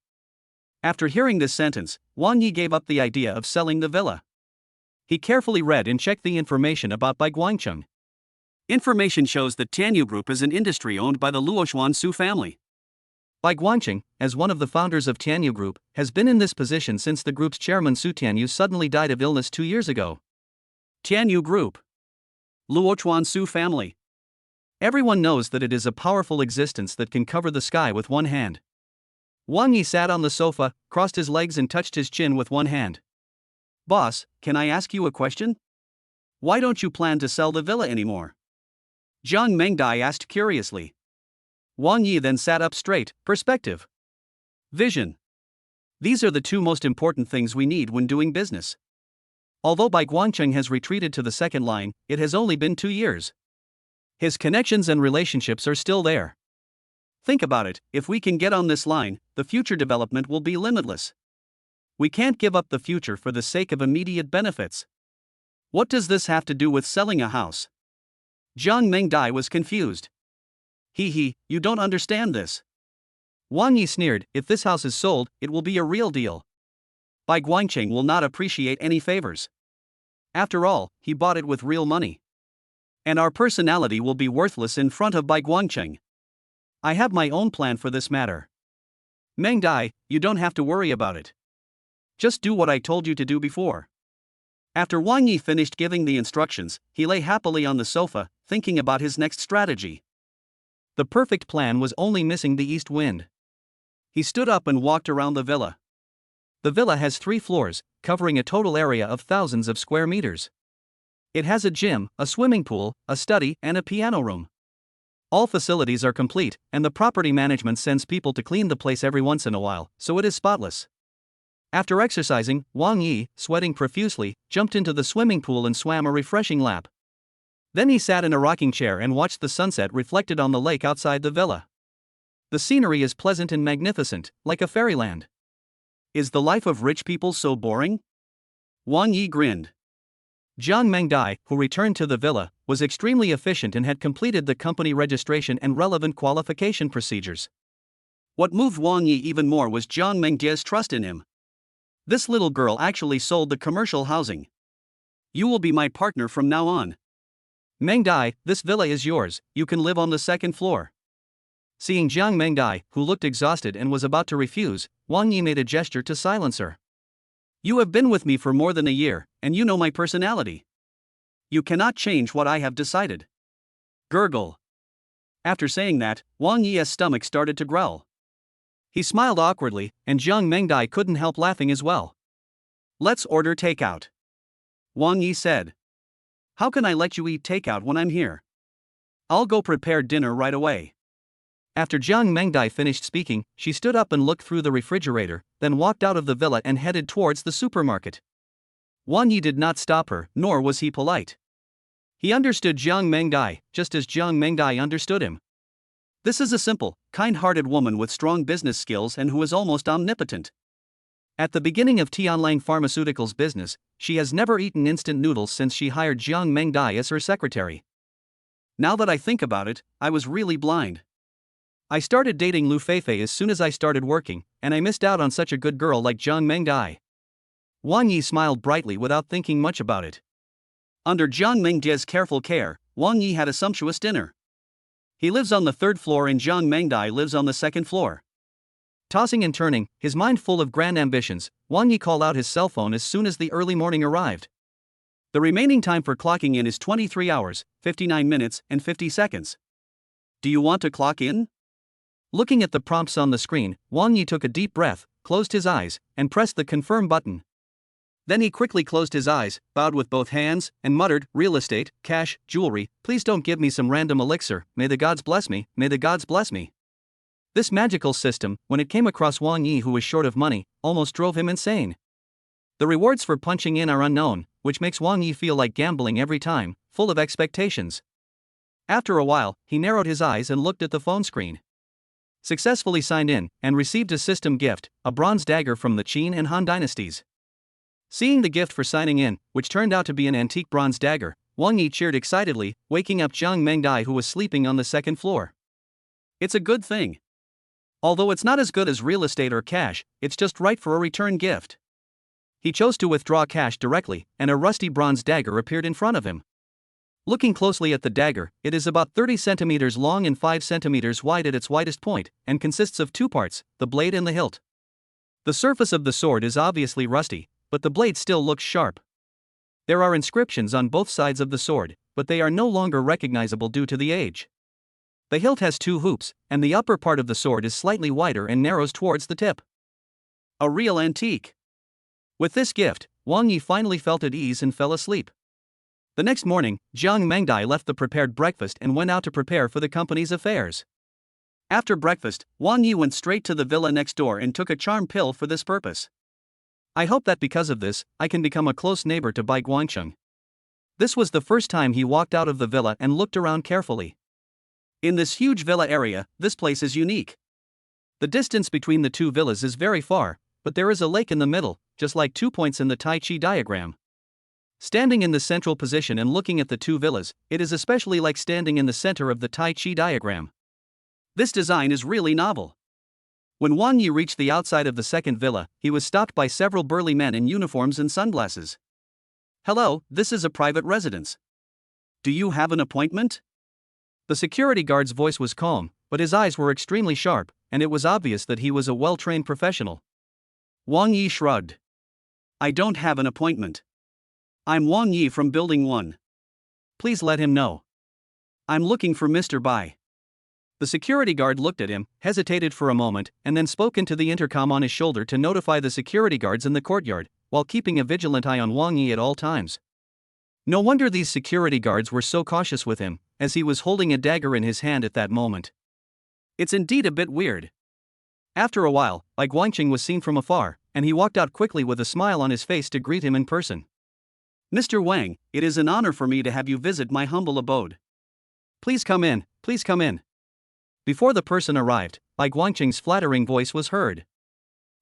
After hearing this sentence, Wang Yi gave up the idea of selling the villa. He carefully read and checked the information about Bai Guangqing. Information shows that Tana Group is an industry owned by the Luochuan Su family. Bai Guangqing, as one of the founders of Tana Group, has been in this position since the group's chairman Su Tianyu suddenly died of illness 2 years ago. Tana Group. Luochuan Su family. Everyone knows that it is a powerful existence that can cover the sky with one hand. Wang Yi sat on the sofa, crossed his legs and touched his chin with one hand. Boss, can I ask you a question? Why don't you plan to sell the villa anymore? Zhang Mengdai asked curiously. Wang Yi then sat up straight. Perspective. Vision. These are the 2 most important things we need when doing business. Although Bai Guangqing has retreated to the second line, it has only been 2 years. His connections and relationships are still there. Think about it, if we can get on this line, the future development will be limitless. We can't give up the future for the sake of immediate benefits. What does this have to do with selling a house? Zhang Mengdai was confused. You don't understand this. Wang Yi sneered, if this house is sold, it will be a real deal. Bai Guangqing will not appreciate any favors. After all, he bought it with real money. And our personality will be worthless in front of Bai Guangqing. I have my own plan for this matter. Mengdai, you don't have to worry about it. Just do what I told you to do before. After Wang Yi finished giving the instructions, he lay happily on the sofa, thinking about his next strategy. The perfect plan was only missing the east wind. He stood up and walked around the villa. The villa has 3 floors, covering a total area of thousands of square meters. It has a gym, a swimming pool, a study, and a piano room. All facilities are complete, and the property management sends people to clean the place every once in a while, so it is spotless. After exercising, Wang Yi, sweating profusely, jumped into the swimming pool and swam a refreshing lap. Then he sat in a rocking chair and watched the sunset reflected on the lake outside the villa. The scenery is pleasant and magnificent, like a fairyland. Is the life of rich people so boring? Wang Yi grinned. Zhang Mengdai, who returned to the villa, was extremely efficient and had completed the company registration and relevant qualification procedures. What moved Wang Yi even more was Zhang Mengdia's trust in him. This little girl actually sold the commercial housing. You will be my partner from now on. Mengdai, this villa is yours, you can live on the 2nd floor. Seeing Zhang Mengdai, who looked exhausted and was about to refuse, Wang Yi made a gesture to silence her. You have been with me for more than a year, and you know my personality. You cannot change what I have decided. Gurgle. After saying that, Wang Yi's stomach started to growl. He smiled awkwardly, and Zhang Mengdai couldn't help laughing as well. Let's order takeout. Wang Yi said. How can I let you eat takeout when I'm here? I'll go prepare dinner right away. After Jiang Mengdai finished speaking, she stood up and looked through the refrigerator, then walked out of the villa and headed towards the supermarket. Wang Yi did not stop her, nor was he polite. He understood Jiang Mengdai, just as Jiang Mengdai understood him. This is a simple, kind-hearted woman with strong business skills and who is almost omnipotent. At the beginning of Tianlang Pharmaceuticals business, she has never eaten instant noodles since she hired Jiang Mengdai as her secretary. Now that I think about it, I was really blind. I started dating Lu Feifei as soon as I started working, and I missed out on such a good girl like Jiang Mengdai. Wang Yi smiled brightly without thinking much about it. Under Jiang Mengdai's careful care, Wang Yi had a sumptuous dinner. He lives on the 3rd floor and Jiang Mengdai lives on the 2nd floor. Tossing and turning, his mind full of grand ambitions, Wang Yi called out his cell phone as soon as the early morning arrived. The remaining time for clocking in is 23 hours, 59 minutes, and 50 seconds. Do you want to clock in? Looking at the prompts on the screen, Wang Yi took a deep breath, closed his eyes, and pressed the confirm button. Then he quickly closed his eyes, bowed with both hands, and muttered, "Real estate, cash, jewelry, please don't give me some random elixir, may the gods bless me, may the gods bless me." This magical system, when it came across Wang Yi who was short of money, almost drove him insane. The rewards for punching in are unknown, which makes Wang Yi feel like gambling every time, full of expectations. After a while, he narrowed his eyes and looked at the phone screen. Successfully signed in, and received a system gift, a bronze dagger from the Qin and Han dynasties. Seeing the gift for signing in, which turned out to be an antique bronze dagger, Wang Yi cheered excitedly, waking up Jiang Mengdai who was sleeping on the 2nd floor. It's a good thing. Although it's not as good as real estate or cash, it's just right for a return gift. He chose to withdraw cash directly, and a rusty bronze dagger appeared in front of him. Looking closely at the dagger, it is about 30 centimeters long and 5 centimeters wide at its widest point, and consists of 2 parts, the blade and the hilt. The surface of the sword is obviously rusty, but the blade still looks sharp. There are inscriptions on both sides of the sword, but they are no longer recognizable due to the age. The hilt has 2 hoops, and the upper part of the sword is slightly wider and narrows towards the tip. A real antique. With this gift, Wang Yi finally felt at ease and fell asleep. The next morning, Jiang Mengdai left the prepared breakfast and went out to prepare for the company's affairs. After breakfast, Wang Yi went straight to the villa next door and took a charm pill for this purpose. I hope that because of this, I can become a close neighbor to Bai Guangcheng. This was the first time he walked out of the villa and looked around carefully. In this huge villa area, this place is unique. The distance between the 2 villas is very far, but there is a lake in the middle, just like 2 points in the Tai Chi diagram. Standing in the central position and looking at the 2 villas, it is especially like standing in the center of the Tai Chi diagram. This design is really novel. When Wang Yi reached the outside of the 2nd villa, he was stopped by several burly men in uniforms and sunglasses. "Hello, this is a private residence. Do you have an appointment?" The security guard's voice was calm, but his eyes were extremely sharp, and it was obvious that he was a well-trained professional. Wang Yi shrugged. "I don't have an appointment. I'm Wang Yi from Building 1. Please let him know. I'm looking for Mr. Bai." The security guard looked at him, hesitated for a moment, and then spoke into the intercom on his shoulder to notify the security guards in the courtyard, while keeping a vigilant eye on Wang Yi at all times. No wonder these security guards were so cautious with him, as he was holding a dagger in his hand at that moment. It's indeed a bit weird. After a while, Bai Guangcheng was seen from afar, and he walked out quickly with a smile on his face to greet him in person. "Mr. Wang, it is an honor for me to have you visit my humble abode. Please come in, please come in." Before the person arrived, Bai Guangcheng's flattering voice was heard.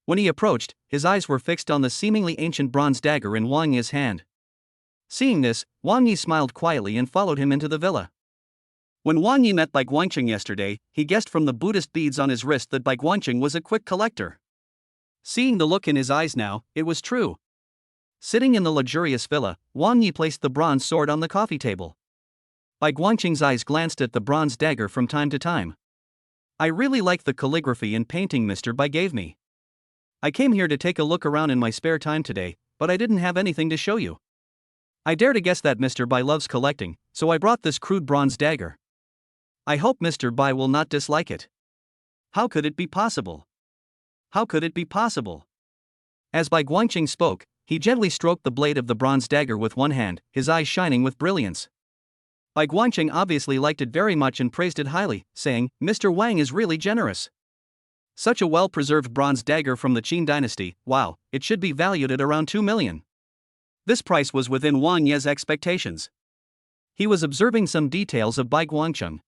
When he approached, his eyes were fixed on the seemingly ancient bronze dagger in Wang Yi's hand. Seeing this, Wang Yi smiled quietly and followed him into the villa. When Wang Yi met Bai Guangcheng yesterday, he guessed from the Buddhist beads on his wrist that Bai Guangcheng was a quick collector. Seeing the look in his eyes now, it was true. Sitting in the luxurious villa, Wang Yi placed the bronze sword on the coffee table. Bai Guangcheng's eyes glanced at the bronze dagger from time to time. "I really like the calligraphy and painting Mr. Bai gave me. I came here to take a look around in my spare time today, but I didn't have anything to show you. I dare to guess that Mr. Bai loves collecting, so I brought this crude bronze dagger. I hope Mr. Bai will not dislike it." How could it be possible? How could it be possible? As Bai Guangcheng spoke, he gently stroked the blade of the bronze dagger with one hand, his eyes shining with brilliance. Bai Guangqing obviously liked it very much and praised it highly, saying, "Mr. Wang is really generous. Such a well-preserved bronze dagger from the Qin dynasty, wow, it should be valued at around 2 million. This price was within Wang Ye's expectations. He was observing some details of Bai Guangqing.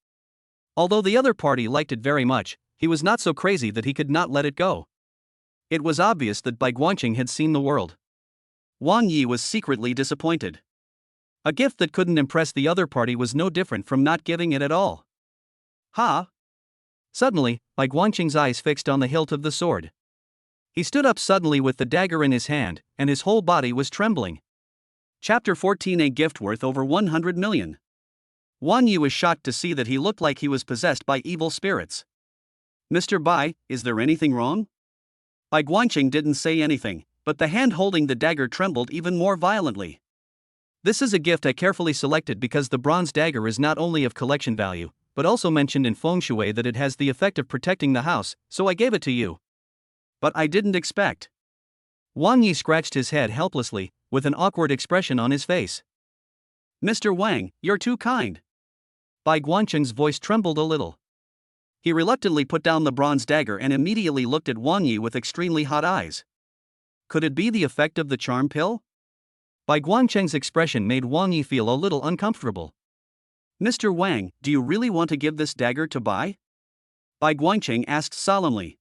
Although the other party liked it very much, he was not so crazy that he could not let it go. It was obvious that Bai Guangqing had seen the world. Wang Yi was secretly disappointed. A gift that couldn't impress the other party was no different from not giving it at all. Ha! Suddenly, Bai Guangqing's eyes fixed on the hilt of the sword. He stood up suddenly with the dagger in his hand, and his whole body was trembling. Chapter 14: A gift worth over 100 million. Wang Yi was shocked to see that he looked like he was possessed by evil spirits. "Mr. Bai, is there anything wrong?" Bai Guangqing didn't say anything, but the hand holding the dagger trembled even more violently. "This is a gift I carefully selected because the bronze dagger is not only of collection value, but also mentioned in feng shui that it has the effect of protecting the house, so I gave it to you. But I didn't expect." Wang Yi scratched his head helplessly, with an awkward expression on his face. "Mr. Wang, you're too kind." Bai Guangqing's voice trembled a little. He reluctantly put down the bronze dagger and immediately looked at Wang Yi with extremely hot eyes. Could it be the effect of the charm pill? Bai Guangqing's expression made Wang Yi feel a little uncomfortable. "Mr. Wang, do you really want to give this dagger to Bai?" Bai Guangqing asked solemnly.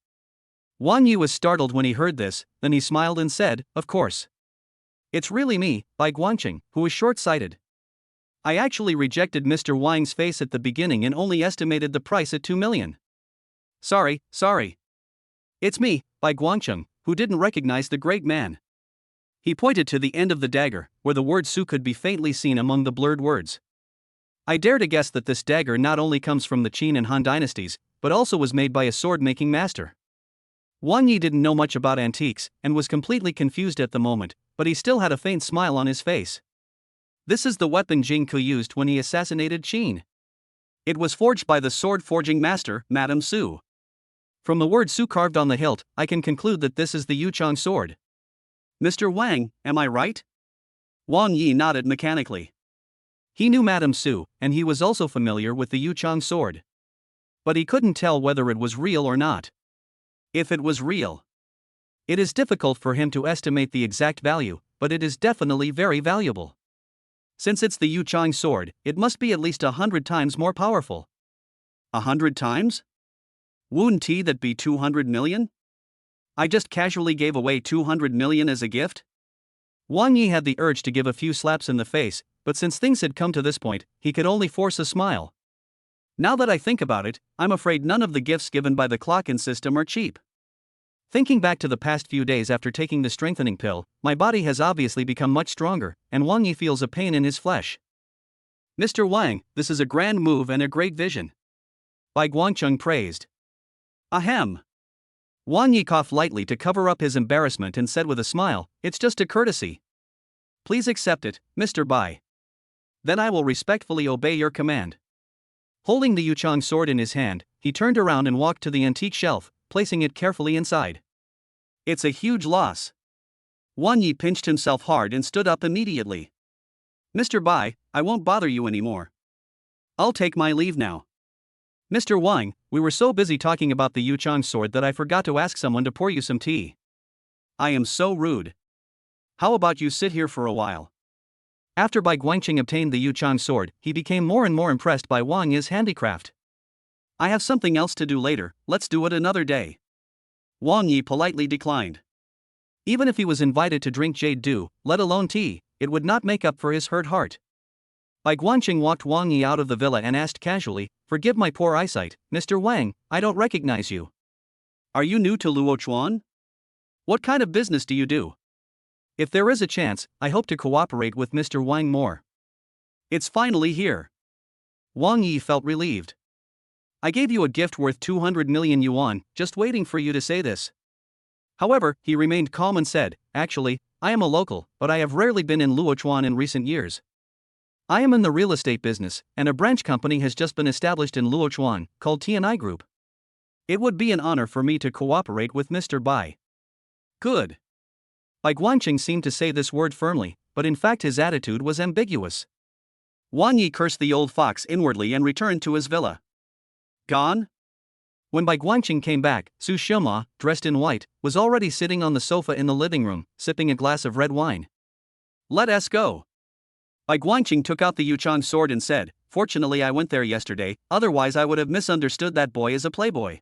Wang Yi was startled when he heard this, then he smiled and said, "Of course. It's really me, Bai Guangqing, who is short-sighted. I actually rejected Mr. Wang's face at the beginning and only estimated the price at 2 million. Sorry. It's me, Bai Guangqing, who didn't recognize the great man." He pointed to the end of the dagger, where the word Su could be faintly seen among the blurred words. "I dare to guess that this dagger not only comes from the Qin and Han dynasties, but also was made by a sword-making master." Wang Yi didn't know much about antiques, and was completely confused at the moment, but he still had a faint smile on his face. "This is the weapon Jing Ke used when he assassinated Qin. It was forged by the sword-forging master, Madame Su. From the word Su carved on the hilt, I can conclude that this is the Yuchang sword. Mr. Wang, am I right?" Wang Yi nodded mechanically. He knew Madame Su, and he was also familiar with the Yuchang sword. But he couldn't tell whether it was real or not. If it was real, it is difficult for him to estimate the exact value, but it is definitely very valuable. Since it's the Yuchang sword, it must be at least 100 times more powerful. 100 times? Wouldn't that be 200 million? I just casually gave away 200 million as a gift? Wang Yi had the urge to give a few slaps in the face, but since things had come to this point, he could only force a smile. "Now that I think about it, I'm afraid none of the gifts given by the clock-in system are cheap. Thinking back to the past few days after taking the strengthening pill, my body has obviously become much stronger, and Wang Yi feels a pain in his flesh." "Mr. Wang, this is a grand move and a great vision," Bai Guangqing praised. "Ahem." Wang Yi coughed lightly to cover up his embarrassment and said with a smile, "It's just a courtesy. Please accept it, Mr. Bai. Then I will respectfully obey your command." Holding the Yuchang sword in his hand, he turned around and walked to the antique shelf, placing it carefully inside. "It's a huge loss." Wang Yi pinched himself hard and stood up immediately. "Mr. Bai, I won't bother you anymore. I'll take my leave now. Mr. Wang, we were so busy talking about the Yuchang sword that I forgot to ask someone to pour you some tea. I am so rude. How about you sit here for a while?" After Bai Guangqing obtained the Yuchang sword, he became more and more impressed by Wang Yi's handicraft. "I have something else to do later, let's do it another day." Wang Yi politely declined. Even if he was invited to drink jade dew, let alone tea, it would not make up for his hurt heart. Bai Guangqing walked Wang Yi out of the villa and asked casually, "Forgive my poor eyesight, Mr. Wang, I don't recognize you. Are you new to Luochuan? What kind of business do you do? If there is a chance, I hope to cooperate with Mr. Wang more." "It's finally here." Wang Yi felt relieved. "I gave you a gift worth 200 million yuan, just waiting for you to say this." However, he remained calm and said, "Actually, I am a local, but I have rarely been in Luochuan in recent years. I am in the real estate business, and a branch company has just been established in Luochuan, called Tana Group. It would be an honor for me to cooperate with Mr. Bai." "Good." Bai Guangqing seemed to say this word firmly, but in fact his attitude was ambiguous. Wang Yi cursed the old fox inwardly and returned to his villa. Gone? When Bai Guangqing came back, Su Xioma, dressed in white, was already sitting on the sofa in the living room, sipping a glass of red wine. Let us go. Bai Guangqing took out the Yuchang sword and said, "Fortunately I went there yesterday, otherwise I would have misunderstood that boy as a playboy.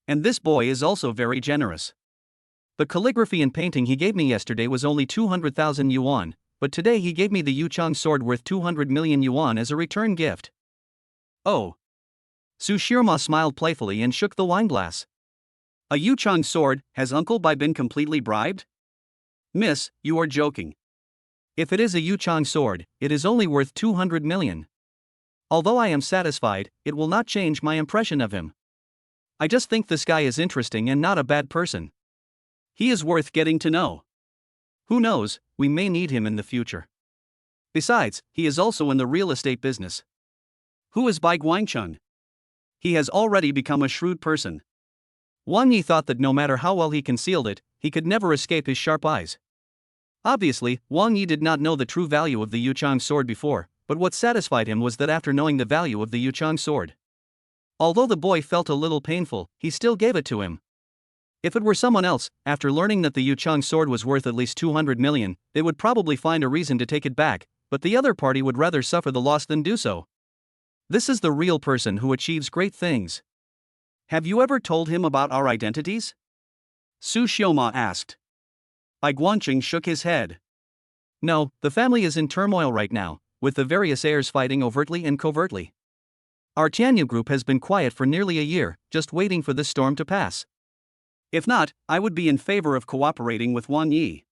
And this boy is also very generous. The calligraphy and painting he gave me yesterday was only 200,000 yuan, but today he gave me the Yuchang sword worth 200 million yuan as a return gift." Oh. Su Shirma smiled playfully and shook the wineglass. A Yuchang sword, has Uncle Bai been completely bribed? Miss, you are joking. If it is a Yuchang sword, it is only worth 200 million. Although I am satisfied, it will not change my impression of him. I just think this guy is interesting and not a bad person. He is worth getting to know. Who knows, we may need him in the future. Besides, he is also in the real estate business. Who is Bai Guangcheng? He has already become a shrewd person. Wang Yi thought that no matter how well he concealed it, he could never escape his sharp eyes. Obviously, Wang Yi did not know the true value of the Yuchang sword before, but what satisfied him was that after knowing the value of the Yuchang sword. Although the boy felt a little painful, he still gave it to him. If it were someone else, after learning that the Yuchang sword was worth at least 200 million, they would probably find a reason to take it back, but the other party would rather suffer the loss than do so. This is the real person who achieves great things. Have you ever told him about our identities? Su Xioma asked. Bai Guangqing shook his head. No, the family is in turmoil right now, with the various heirs fighting overtly and covertly. Our Tana Group has been quiet for nearly a year, just waiting for this storm to pass. If not, I would be in favor of cooperating with Wang Yi.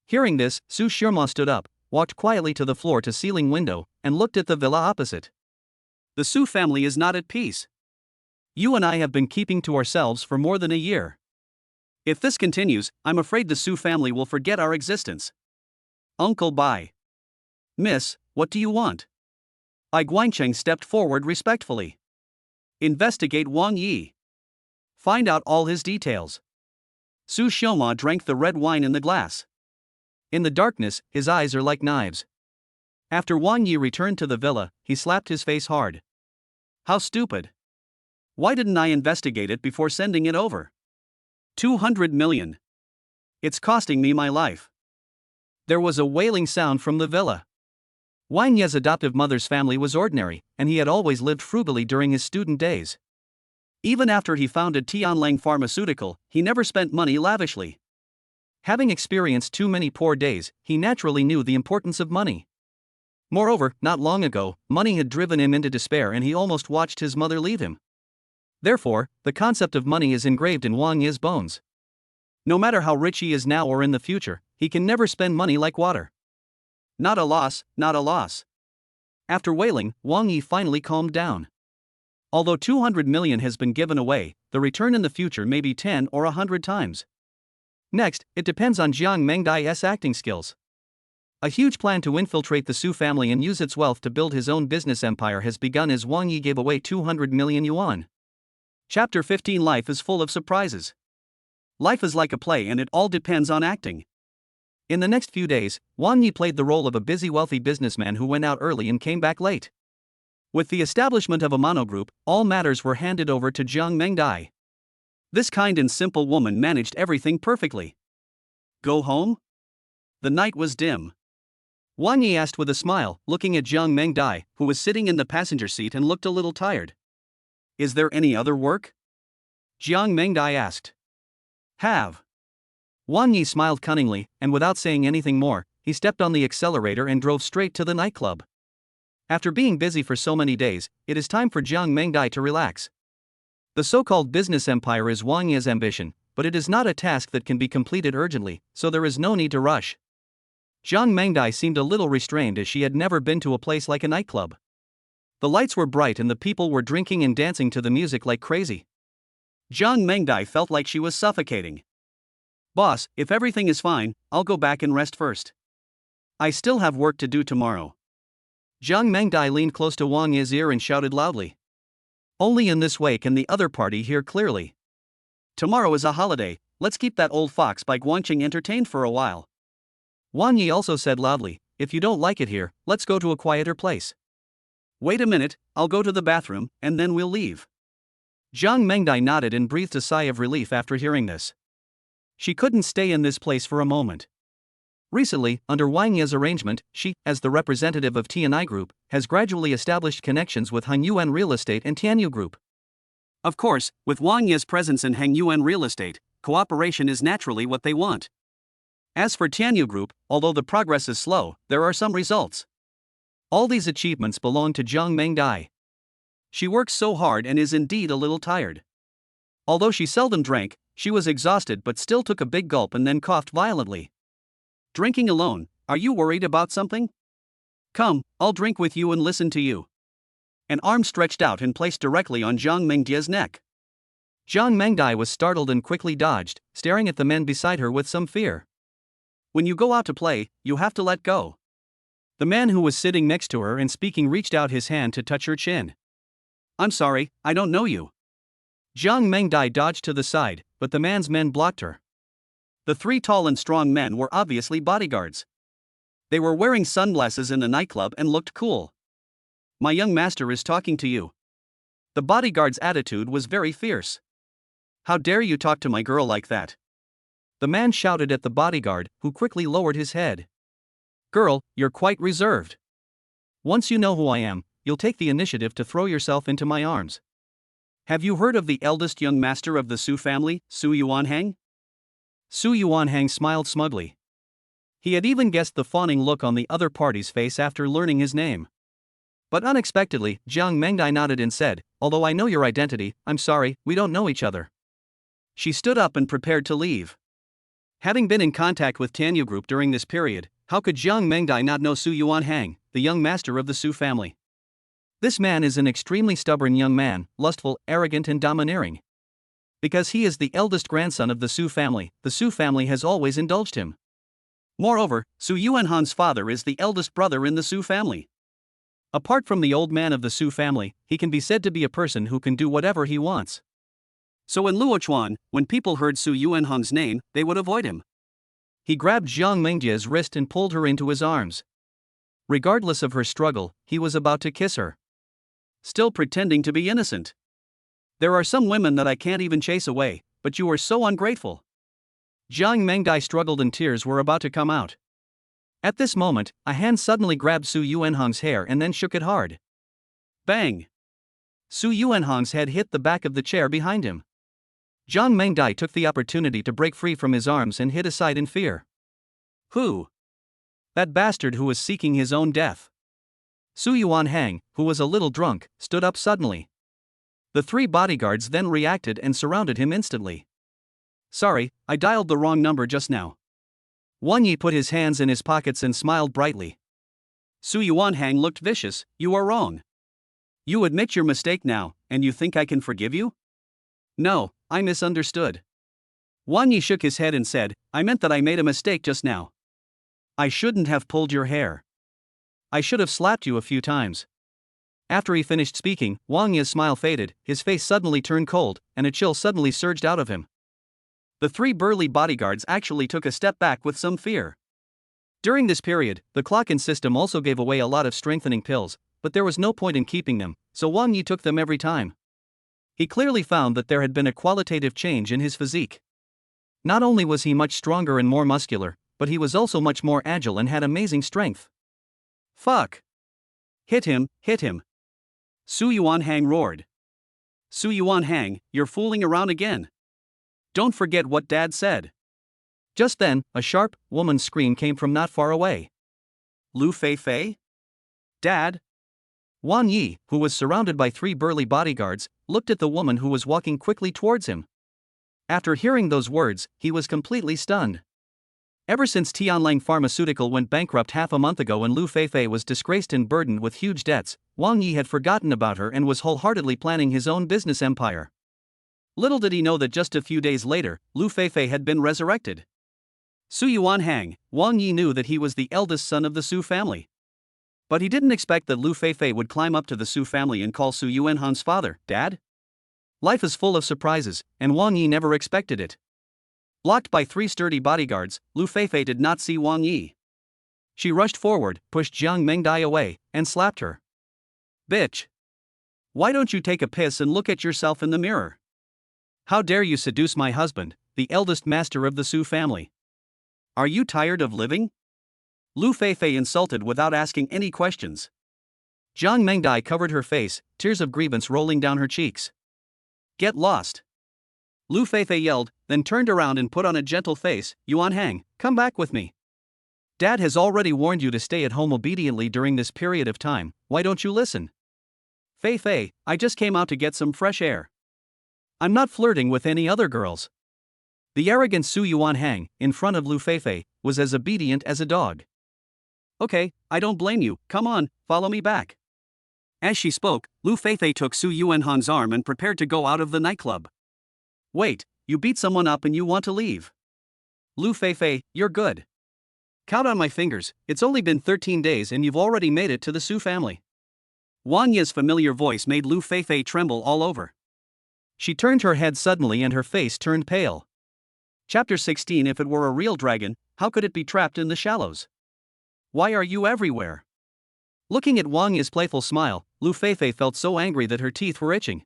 Hearing this, Su Shirma stood up, walked quietly to the floor-to-ceiling window, and looked at the villa opposite. The Su family is not at peace. You and I have been keeping to ourselves for more than a year. If this continues, I'm afraid the Su family will forget our existence. Uncle Bai. Miss, what do you want? Bai Guangcheng stepped forward respectfully. Investigate Wang Yi. Find out all his details. Su Xioma drank the red wine in the glass. In the darkness, his eyes are like knives. After Wang Yi returned to the villa, he slapped his face hard. How stupid. Why didn't I investigate it before sending it over? 200 million. It's costing me my life. There was a wailing sound from the villa. Wang Ye's adoptive mother's family was ordinary, and he had always lived frugally during his student days. Even after he founded Tianlang Pharmaceutical, he never spent money lavishly. Having experienced too many poor days, he naturally knew the importance of money. Moreover, not long ago, money had driven him into despair and he almost watched his mother leave him. Therefore, the concept of money is engraved in Wang Yi's bones. No matter how rich he is now or in the future, he can never spend money like water. Not a loss, not a loss. After wailing, Wang Yi finally calmed down. Although 200 million has been given away, the return in the future may be 10 or 100 times. Next, it depends on Jiang Mengdai's acting skills. A huge plan to infiltrate the Su family and use its wealth to build his own business empire has begun as Wang Yi gave away 200 million yuan. Chapter 15. Life is full of surprises. Life is like a play and it all depends on acting. In the next few days, Wang Yi played the role of a busy wealthy businessman who went out early and came back late. With the establishment of a mono group, all matters were handed over to Jiang Mengdai. This kind and simple woman managed everything perfectly. Go home? The night was dim. Wang Yi asked with a smile, looking at Jiang Mengdai, who was sitting in the passenger seat and looked a little tired. Is there any other work? Jiang Mengdai asked. Have. Wang Yi smiled cunningly, and without saying anything more, he stepped on the accelerator and drove straight to the nightclub. After being busy for so many days, it is time for Jiang Mengdai to relax. The so-called business empire is Wang Yi's ambition, but it is not a task that can be completed urgently, so there is no need to rush. Jiang Mengdai seemed a little restrained as she had never been to a place like a nightclub. The lights were bright and the people were drinking and dancing to the music like crazy. Jiang Mengdai felt like she was suffocating. Boss, if everything is fine, I'll go back and rest first. I still have work to do tomorrow. Jiang Mengdai leaned close to Wang Yi's ear and shouted loudly. Only in this way can the other party hear clearly. Tomorrow is a holiday, let's keep that old fox Bai Guangqing entertained for a while. Wang Yi also said loudly, if you don't like it here, let's go to a quieter place. Wait a minute, I'll go to the bathroom, and then we'll leave. Jiang Mengdai nodded and breathed a sigh of relief after hearing this. She couldn't stay in this place for a moment. Recently, under Wang Ye's arrangement, she, as the representative of Tana Group, has gradually established connections with Hangyuan Real Estate and Tana Group. Of course, with Wang Ye's presence in Hangyuan Real Estate, cooperation is naturally what they want. As for Tana Group, although the progress is slow, there are some results. All these achievements belong to Jiang Mengdai. She works so hard and is indeed a little tired. Although she seldom drank, she was exhausted but still took a big gulp and then coughed violently. Drinking alone, are you worried about something? Come, I'll drink with you and listen to you. An arm stretched out and placed directly on Jiang Mengdia's neck. Jiang Mengdai was startled and quickly dodged, staring at the men beside her with some fear. When you go out to play, you have to let go. The man who was sitting next to her and speaking reached out his hand to touch her chin. I'm sorry, I don't know you. Jiang Mengdai dodged to the side, but the man's men blocked her. The three tall and strong men were obviously bodyguards. They were wearing sunglasses in the nightclub and looked cool. My young master is talking to you. The bodyguard's attitude was very fierce. How dare you talk to my girl like that? The man shouted at the bodyguard, who quickly lowered his head. Girl, you're quite reserved. Once you know who I am, you'll take the initiative to throw yourself into my arms. Have you heard of the eldest young master of the Su family, Su Yuanhang? Su Yuanhang smiled smugly. He had even guessed the fawning look on the other party's face after learning his name. But unexpectedly, Jiang Mengdai nodded and said, although I know your identity, I'm sorry, we don't know each other. She stood up and prepared to leave. Having been in contact with Tana Group during this period, how could Jiang Mengdai not know Su Yuanhang, the young master of the Su family? This man is an extremely stubborn young man, lustful, arrogant and domineering. Because he is the eldest grandson of the Su family has always indulged him. Moreover, Su Yuanhang's father is the eldest brother in the Su family. Apart from the old man of the Su family, he can be said to be a person who can do whatever he wants. So in Luochuan, when people heard Su Yuanhang's name, they would avoid him. He grabbed Jiang Mengdia's wrist and pulled her into his arms. Regardless of her struggle, he was about to kiss her. Still pretending to be innocent. There are some women that I can't even chase away, but you are so ungrateful. Jiang Mengdai struggled and tears were about to come out. At this moment, a hand suddenly grabbed Su Yuanhang's hair and then shook it hard. Bang! Su Yuanhang's head hit the back of the chair behind him. Jiang Mengdai took the opportunity to break free from his arms and hid aside in fear. Who? That bastard who was seeking his own death. Su Yuanhang, who was a little drunk, stood up suddenly. The three bodyguards then reacted and surrounded him instantly. Sorry, I dialed the wrong number just now. Wang Yi put his hands in his pockets and smiled brightly. Su Yuanhang looked vicious. You are wrong. You admit your mistake now, and you think I can forgive you? No, I misunderstood. Wang Yi shook his head and said, I meant that I made a mistake just now. I shouldn't have pulled your hair. I should have slapped you a few times. After he finished speaking, Wang Yi's smile faded, his face suddenly turned cold, and a chill suddenly surged out of him. The three burly bodyguards actually took a step back with some fear. During this period, the clock-in system also gave away a lot of strengthening pills, but there was no point in keeping them, so Wang Yi took them every time. He clearly found that there had been a qualitative change in his physique. Not only was he much stronger and more muscular, but he was also much more agile and had amazing strength. Fuck! Hit him, hit him! Su Yuanhang roared. Su Yuanhang, you're fooling around again. Don't forget what Dad said. Just then, a sharp, woman's scream came from not far away. Lu Feifei? Dad? Wang Yi, who was surrounded by three burly bodyguards, looked at the woman who was walking quickly towards him. After hearing those words, he was completely stunned. Ever since Tianlang Pharmaceutical went bankrupt half a month ago and Lu Feifei was disgraced and burdened with huge debts, Wang Yi had forgotten about her and was wholeheartedly planning his own business empire. Little did he know that just a few days later, Lu Feifei had been resurrected. Su Yuanhang, Wang Yi knew that he was the eldest son of the Su family. But he didn't expect that Lu Feifei would climb up to the Su family and call Su Yuanhang's father Dad. Life is full of surprises, and Wang Yi never expected it. Blocked by three sturdy bodyguards, Lu Feifei did not see Wang Yi. She rushed forward, pushed Jiang Mengdai away, and slapped her. Bitch! Why don't you take a piss and look at yourself in the mirror? How dare you seduce my husband, the eldest master of the Su family? Are you tired of living? Lu Feifei insulted without asking any questions. Jiang Mengdai covered her face, tears of grievance rolling down her cheeks. Get lost! Lu Feifei yelled, then turned around and put on a gentle face. Yuan Hang, come back with me. Dad has already warned you to stay at home obediently during this period of time, why don't you listen? Feifei, I just came out to get some fresh air. I'm not flirting with any other girls. The arrogant Su Yuan Hang, in front of Lu Feifei, was as obedient as a dog. Okay, I don't blame you, come on, follow me back. As she spoke, Lu Feifei took Su Yuanhang's arm and prepared to go out of the nightclub. Wait, you beat someone up and you want to leave? Lu Feifei, you're good. Count on my fingers, it's only been 13 days and you've already made it to the Su family. Wang Ye's familiar voice made Lu Feifei tremble all over. She turned her head suddenly and her face turned pale. Chapter 16. If it were a real dragon, how could it be trapped in the shallows? Why are you everywhere? Looking at Wang Ye's playful smile, Lu Feifei felt so angry that her teeth were itching.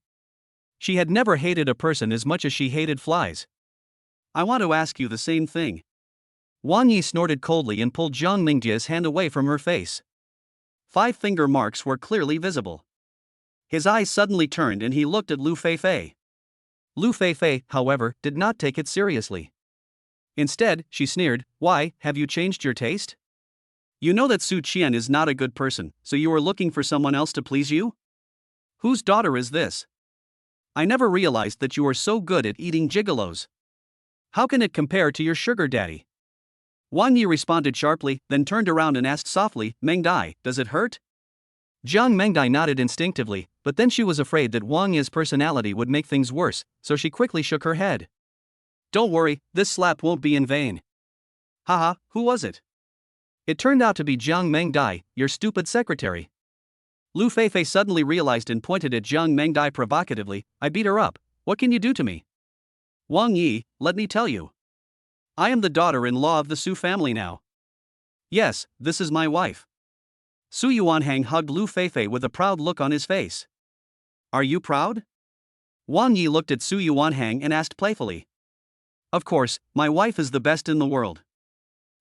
She had never hated a person as much as she hated flies. I want to ask you the same thing. Wang Yi snorted coldly and pulled Jiang Mingjia's hand away from her face. 5 finger marks were clearly visible. His eyes suddenly turned and he looked at Lu Feifei. Lu Feifei, however, did not take it seriously. Instead, she sneered, why, have you changed your taste? You know that Su Qian is not a good person, so you are looking for someone else to please you? Whose daughter is this? I never realized that you are so good at eating gigolos. How can it compare to your sugar daddy? Wang Yi responded sharply, then turned around and asked softly, Mengdai, does it hurt? Jiang Mengdai nodded instinctively, but then she was afraid that Wang Yi's personality would make things worse, so she quickly shook her head. Don't worry, this slap won't be in vain. Haha, who was it? It turned out to be Jiang Mengdai, your stupid secretary. Lu Feifei suddenly realized and pointed at Jiang Mengdai provocatively, I beat her up, what can you do to me? Wang Yi, let me tell you. I am the daughter-in-law of the Su family now. Yes, this is my wife. Su Yuanhang hugged Lu Feifei with a proud look on his face. Are you proud? Wang Yi looked at Su Yuanhang and asked playfully. Of course, my wife is the best in the world.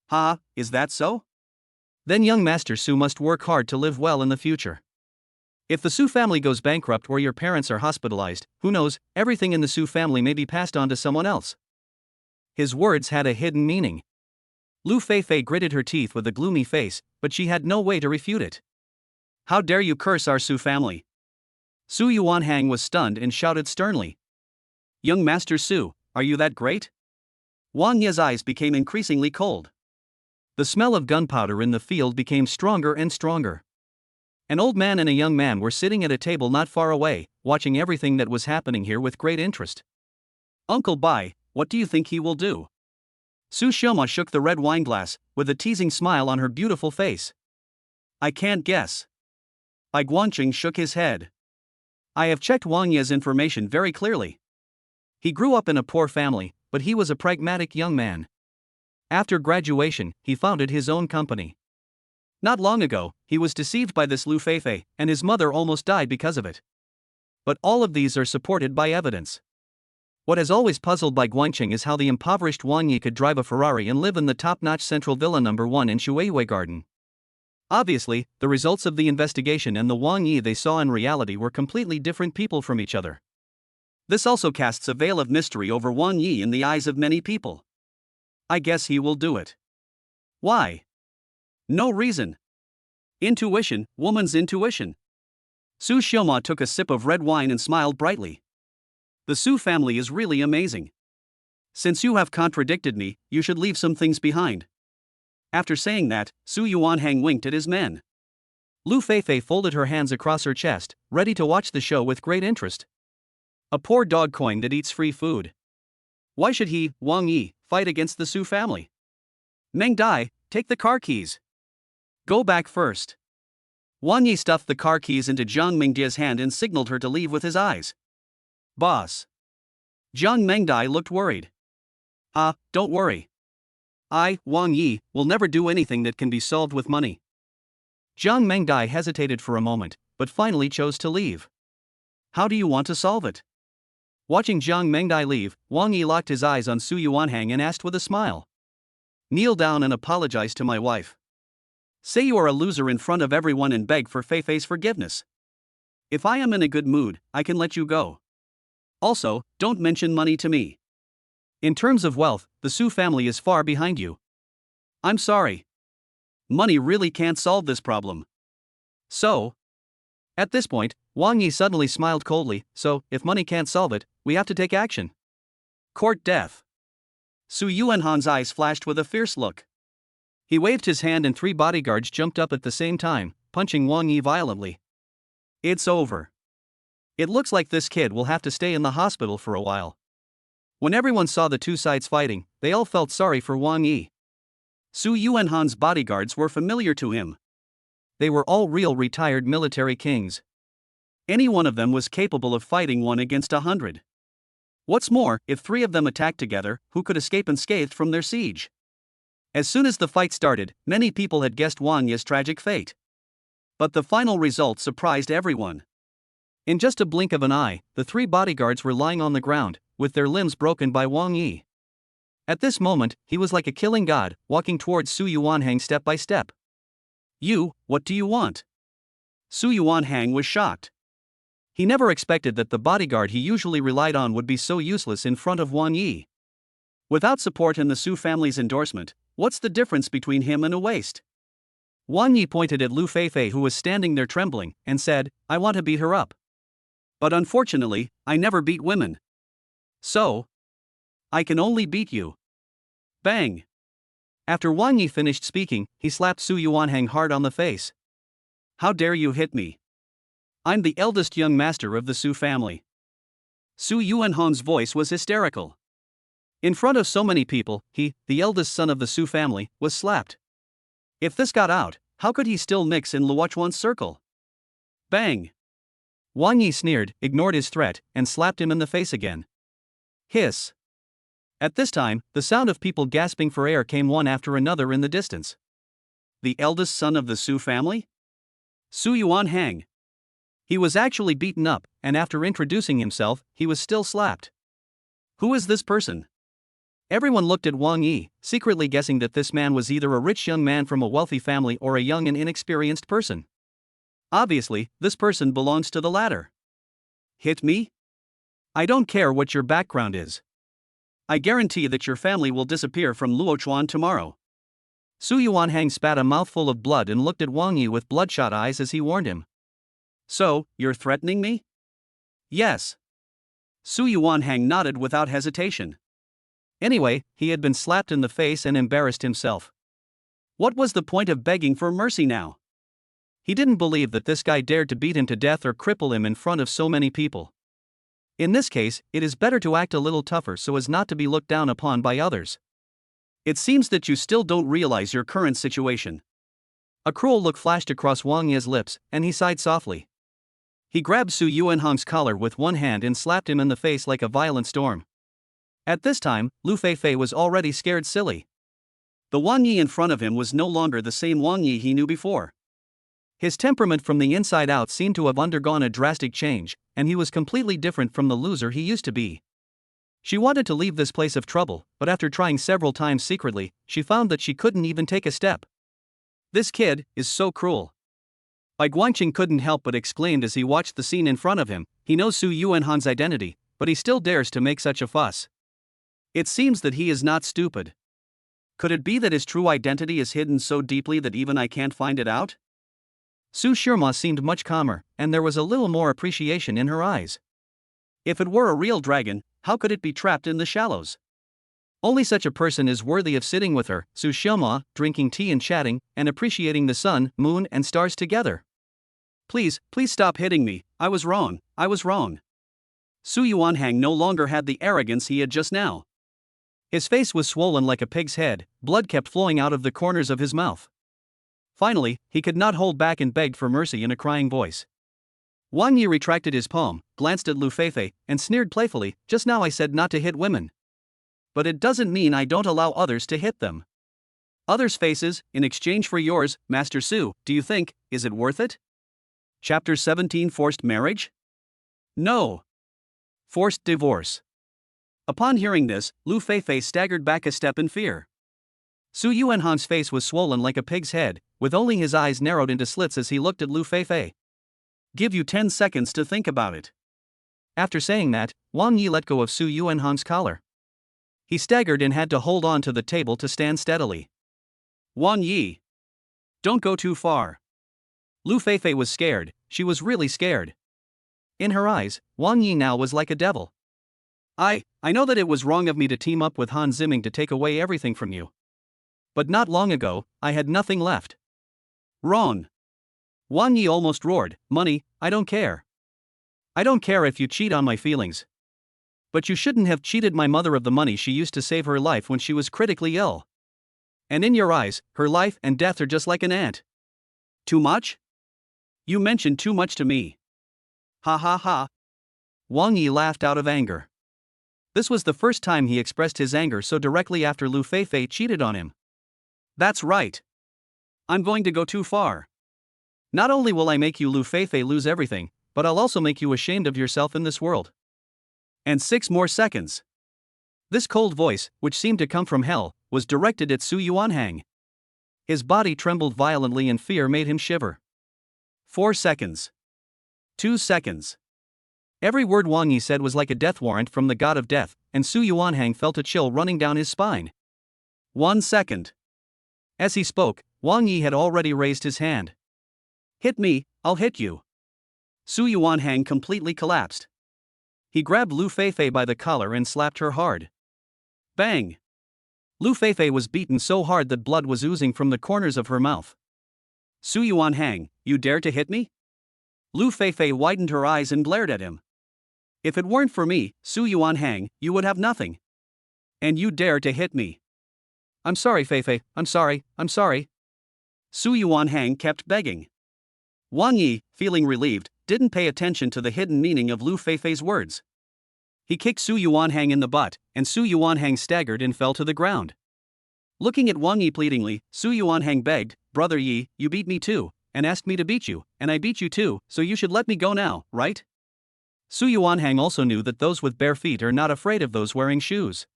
Ha, is that so? Then young Master Su must work hard to live well in the future. If the Su family goes bankrupt or your parents are hospitalized, who knows, everything in the Su family may be passed on to someone else. His words had a hidden meaning. Lu Feifei gritted her teeth with a gloomy face, but she had no way to refute it. How dare you curse our Su family? Su Yuanhang was stunned and shouted sternly. Young Master Su, are you that great? Wang Ye's eyes became increasingly cold. The smell of gunpowder in the field became stronger and stronger. An old man and a young man were sitting at a table not far away, watching everything that was happening here with great interest. Uncle Bai, what do you think he will do? Su Xioma shook the red wine glass, with a teasing smile on her beautiful face. I can't guess. Bai Guanqing shook his head. I have checked Wang Ye's information very clearly. He grew up in a poor family, but he was a pragmatic young man. After graduation, he founded his own company. Not long ago, he was deceived by this Lu Feifei, and his mother almost died because of it. But all of these are supported by evidence. What has always puzzled Bai Guanqing is how the impoverished Wang Yi could drive a Ferrari and live in the top-notch Central Villa No. 1 in Shuihui Garden. Obviously, the results of the investigation and the Wang Yi they saw in reality were completely different people from each other. This also casts a veil of mystery over Wang Yi in the eyes of many people. I guess he will do it. Why? No reason. Intuition, woman's intuition. Su Xioma took a sip of red wine and smiled brightly. The Su family is really amazing. Since you have contradicted me, you should leave some things behind. After saying that, Su Yuanhang winked at his men. Lu Feifei folded her hands across her chest, ready to watch the show with great interest. A poor dog coin that eats free food. Why should he, Wang Yi, fight against the Su family? Mengdai, take the car keys. Go back first. Wang Yi stuffed the car keys into Jiang Mingjia's hand and signaled her to leave with his eyes. Boss. Jiang Mengdai looked worried. Don't worry. I, Wang Yi, will never do anything that can be solved with money. Jiang Mengdai hesitated for a moment, but finally chose to leave. How do you want to solve it? Watching Jiang Mengdai leave, Wang Yi locked his eyes on Su Yuanhang and asked with a smile. Kneel down and apologize to my wife. Say you are a loser in front of everyone and beg for Feifei's forgiveness. If I am in a good mood, I can let you go. Also, don't mention money to me. In terms of wealth, the Su family is far behind you. I'm sorry. Money really can't solve this problem. So? At this point, Wang Yi suddenly smiled coldly. So, if money can't solve it, we have to take action. Court death. Su Yuanhan's eyes flashed with a fierce look. He waved his hand and 3 bodyguards jumped up at the same time, punching Wang Yi violently. It's over. It looks like this kid will have to stay in the hospital for a while. When everyone saw the two sides fighting, they all felt sorry for Wang Yi. Su Yuanhan's bodyguards were familiar to him. They were all real retired military kings. Any one of them was capable of fighting 1 against 100. What's more, if 3 of them attacked together, who could escape unscathed from their siege? As soon as the fight started, many people had guessed Wang Yi's tragic fate. But the final result surprised everyone. In just a blink of an eye, the 3 bodyguards were lying on the ground, with their limbs broken by Wang Yi. At this moment, he was like a killing god, walking towards Su Yuanhang step by step. You, what do you want? Su Yuanhang was shocked. He never expected that the bodyguard he usually relied on would be so useless in front of Wang Yi. Without support and the Su family's endorsement, what's the difference between him and a waste? Wang Yi pointed at Lu Feifei, who was standing there trembling, and said, I want to beat her up. But unfortunately, I never beat women. So? I can only beat you. Bang! After Wang Yi finished speaking, he slapped Su Yuanhang hard on the face. How dare you hit me? I'm the eldest young master of the Su family. Su Yuanhang's voice was hysterical. In front of so many people, he, the eldest son of the Su family, was slapped. If this got out, how could he still mix in Luochuan's circle? Bang! Wang Yi sneered, ignored his threat, and slapped him in the face again. Hiss. At this time, the sound of people gasping for air came one after another in the distance. The eldest son of the Su family? Su Yuanhang. He was actually beaten up, and after introducing himself, he was still slapped. Who is this person? Everyone looked at Wang Yi, secretly guessing that this man was either a rich young man from a wealthy family or a young and inexperienced person. Obviously, this person belongs to the latter. Hit me? I don't care what your background is. I guarantee that your family will disappear from Luochuan tomorrow. Su Yuanhang spat a mouthful of blood and looked at Wang Yi with bloodshot eyes as he warned him. So, you're threatening me? Yes. Su Yuanhang nodded without hesitation. Anyway, he had been slapped in the face and embarrassed himself. What was the point of begging for mercy now? He didn't believe that this guy dared to beat him to death or cripple him in front of so many people. In this case, it is better to act a little tougher so as not to be looked down upon by others. It seems that you still don't realize your current situation. A cruel look flashed across Wang Yi's lips, and he sighed softly. He grabbed Su Yuanhang's collar with one hand and slapped him in the face like a violent storm. At this time, Lu Feifei was already scared silly. The Wang Yi in front of him was no longer the same Wang Yi he knew before. His temperament from the inside out seemed to have undergone a drastic change, and he was completely different from the loser he used to be. She wanted to leave this place of trouble, but after trying several times secretly, she found that she couldn't even take a step. This kid is so cruel. Bai Guangqing couldn't help but exclaimed as he watched the scene in front of him. He knows Su Yuanhan's identity, but he still dares to make such a fuss. It seems that he is not stupid. Could it be that his true identity is hidden so deeply that even I can't find it out? Su Shirma seemed much calmer, and there was a little more appreciation in her eyes. If it were a real dragon, how could it be trapped in the shallows? Only such a person is worthy of sitting with her, Su Shirma, drinking tea and chatting, and appreciating the sun, moon, and stars together. Please stop hitting me, I was wrong. Su Yuanhang no longer had the arrogance he had just now. His face was swollen like a pig's head, blood kept flowing out of the corners of his mouth. Finally, he could not hold back and begged for mercy in a crying voice. Wang Yi retracted his palm, glanced at Lu Feifei, and sneered playfully, just now I said not to hit women. But it doesn't mean I don't allow others to hit them. Others' faces, in exchange for yours, Master Su, do you think, is it worth it? Chapter 17 Forced Marriage? No. Forced divorce. Upon hearing this, Lu Feifei staggered back a step in fear. Su Yuanhan's face was swollen like a pig's head, with only his eyes narrowed into slits as he looked at Lu Feifei. Give you 10 seconds to think about it. After saying that, Wang Yi let go of Su Yuanhan's collar. He staggered and had to hold on to the table to stand steadily. Wang Yi. Don't go too far. Lu Feifei was scared, she was really scared. In her eyes, Wang Yi now was like a devil. I know that it was wrong of me to team up with Han Ziming to take away everything from you. But not long ago, I had nothing left. Wrong. Wang Yi almost roared, money, I don't care. I don't care if you cheat on my feelings. But you shouldn't have cheated my mother of the money she used to save her life when she was critically ill. And in your eyes, her life and death are just like an ant. Too much? You mentioned too much to me. Ha ha ha. Wang Yi laughed out of anger. This was the first time he expressed his anger so directly after Lu Feifei cheated on him. That's right. I'm going to go too far. Not only will I make you Lu Feifei lose everything, but I'll also make you ashamed of yourself in this world. And 6 more seconds. This cold voice, which seemed to come from hell, was directed at Su Yuanhang. His body trembled violently and fear made him shiver. 4 seconds. 2 seconds. Every word Wang Yi said was like a death warrant from the god of death, and Su Yuanhang felt a chill running down his spine. 1 second. As he spoke, Wang Yi had already raised his hand. Hit me, I'll hit you. Su Yuanhang completely collapsed. He grabbed Lu Feifei by the collar and slapped her hard. Bang! Lu Feifei was beaten so hard that blood was oozing from the corners of her mouth. Su Yuanhang, you dare to hit me? Lu Feifei widened her eyes and glared at him. If it weren't for me, Su Yuanhang, you would have nothing. And you dare to hit me. I'm sorry, Feifei, I'm sorry. Su Yuanhang kept begging. Wang Yi, feeling relieved, didn't pay attention to the hidden meaning of Lu Feifei's words. He kicked Su Yuanhang in the butt, and Su Yuanhang staggered and fell to the ground. Looking at Wang Yi pleadingly, Su Yuanhang begged, Brother Yi, you beat me too, and asked me to beat you, and I beat you too, so you should let me go now, right? Su Yuanhang also knew that those with bare feet are not afraid of those wearing shoes.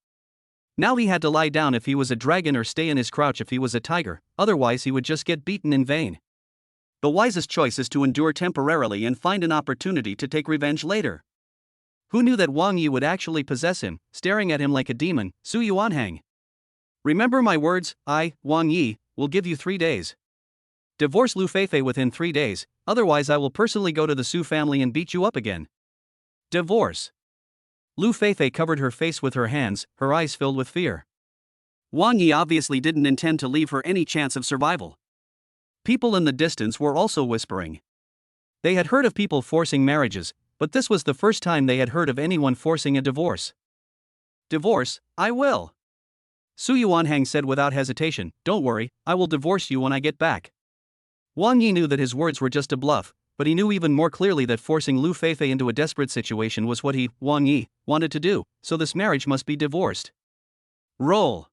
Now he had to lie down if he was a dragon or stay in his crouch if he was a tiger, otherwise he would just get beaten in vain. The wisest choice is to endure temporarily and find an opportunity to take revenge later. Who knew that Wang Yi would actually possess him, staring at him like a demon, Su Yuanhang? Remember my words, I, Wang Yi, will give you 3 days. Divorce Lu Feifei within 3 days, otherwise I will personally go to the Su family and beat you up again. Divorce. Lu Feifei covered her face with her hands, her eyes filled with fear. Wang Yi obviously didn't intend to leave her any chance of survival. People in the distance were also whispering. They had heard of people forcing marriages, but this was the first time they had heard of anyone forcing a divorce. Divorce, I will. Su Yuanhang said without hesitation, don't worry, I will divorce you when I get back. Wang Yi knew that his words were just a bluff, but he knew even more clearly that forcing Lu Feifei into a desperate situation was what he, Wang Yi, wanted to do, so this marriage must be divorced. Roll.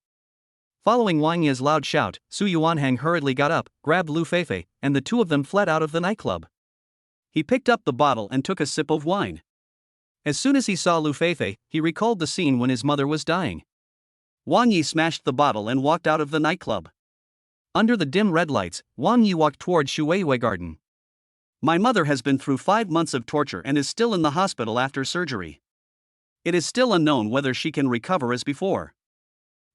Following Wang Yi's loud shout, Su Yuanhang hurriedly got up, grabbed Lu Feifei, and the two of them fled out of the nightclub. He picked up the bottle and took a sip of wine. As soon as he saw Lu Feifei, he recalled the scene when his mother was dying. Wang Yi smashed the bottle and walked out of the nightclub. Under the dim red lights, Wang Yi walked toward Shueiyue Garden. My mother has been through 5 months of torture and is still in the hospital after surgery. It is still unknown whether she can recover as before.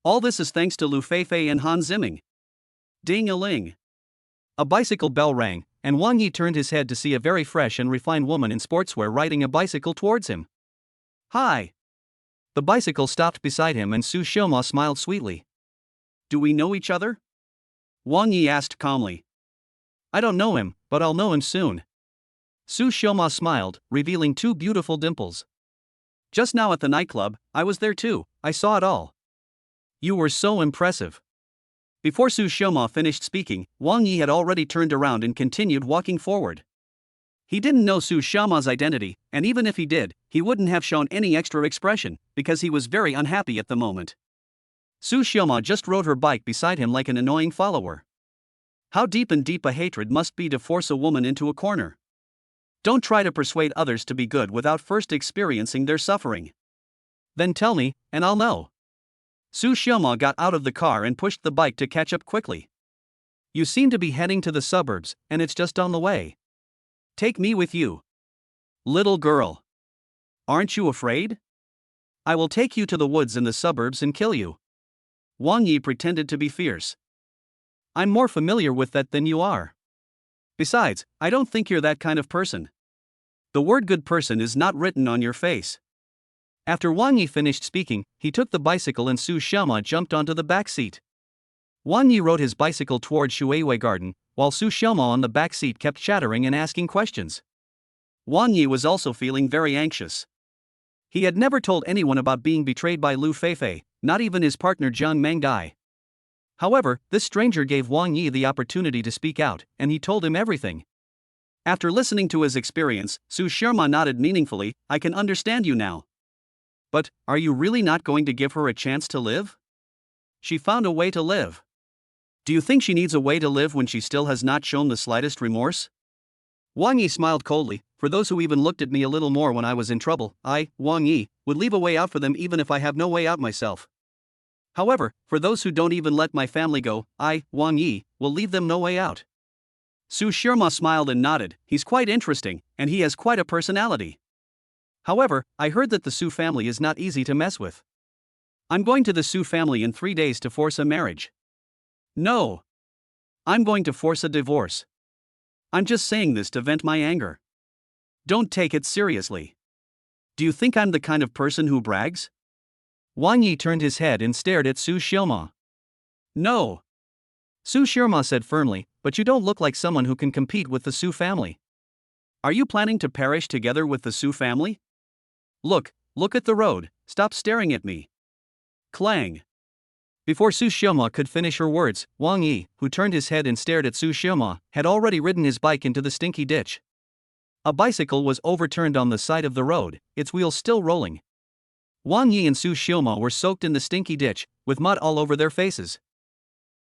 All this is thanks to Lu Feifei and Han Ziming. Ding-a-ling. A bicycle bell rang, and Wang Yi turned his head to see a very fresh and refined woman in sportswear riding a bicycle towards him. Hi. The bicycle stopped beside him and Su Xiaoma smiled sweetly. Do we know each other? Wang Yi asked calmly. I don't know him, but I'll know him soon. Su Xiaoma smiled, revealing 2 beautiful dimples. Just now at the nightclub, I was there too, I saw it all. You were so impressive. Before Su Xiaoma finished speaking, Wang Yi had already turned around and continued walking forward. He didn't know Su Xiaoma's identity, and even if he did, he wouldn't have shown any extra expression, because he was very unhappy at the moment. Su Xiaoma just rode her bike beside him like an annoying follower. How deep a hatred must be to force a woman into a corner. Don't try to persuade others to be good without first experiencing their suffering. Then tell me, and I'll know. Su Xiaoma got out of the car and pushed the bike to catch up quickly. You seem to be heading to the suburbs, and it's just on the way. Take me with you. Little girl. Aren't you afraid? I will take you to the woods in the suburbs and kill you. Wang Yi pretended to be fierce. I'm more familiar with that than you are. Besides, I don't think you're that kind of person. The word good person is not written on your face. After Wang Yi finished speaking, he took the bicycle and Su Xiaoma jumped onto the back seat. Wang Yi rode his bicycle toward Shuiwei Garden, while Su Xiaoma on the back seat kept chattering and asking questions. Wang Yi was also feeling very anxious. He had never told anyone about being betrayed by Lu Feifei, not even his partner Jiang Mengdai. However, this stranger gave Wang Yi the opportunity to speak out, and he told him everything. After listening to his experience, Su Xiaoma nodded meaningfully. I can understand you now. But, are you really not going to give her a chance to live? She found a way to live. Do you think she needs a way to live when she still has not shown the slightest remorse? Wang Yi smiled coldly. For those who even looked at me a little more when I was in trouble, I, Wang Yi, would leave a way out for them even if I have no way out myself. However, for those who don't even let my family go, I, Wang Yi, will leave them no way out. Su Xiaoma smiled and nodded. He's quite interesting, and he has quite a personality. However, I heard that the Su family is not easy to mess with. I'm going to the Su family in 3 days to force a marriage. No. I'm going to force a divorce. I'm just saying this to vent my anger. Don't take it seriously. Do you think I'm the kind of person who brags? Wang Yi turned his head and stared at Su Xiaoma. No. Su Xiaoma said firmly, but you don't look like someone who can compete with the Su family. Are you planning to perish together with the Su family? Look at the road, stop staring at me. Clang. Before Su Xiaoma could finish her words, Wang Yi, who turned his head and stared at Su Xiaoma, had already ridden his bike into the stinky ditch. A bicycle was overturned on the side of the road, its wheels still rolling. Wang Yi and Su Xiaoma were soaked in the stinky ditch, with mud all over their faces.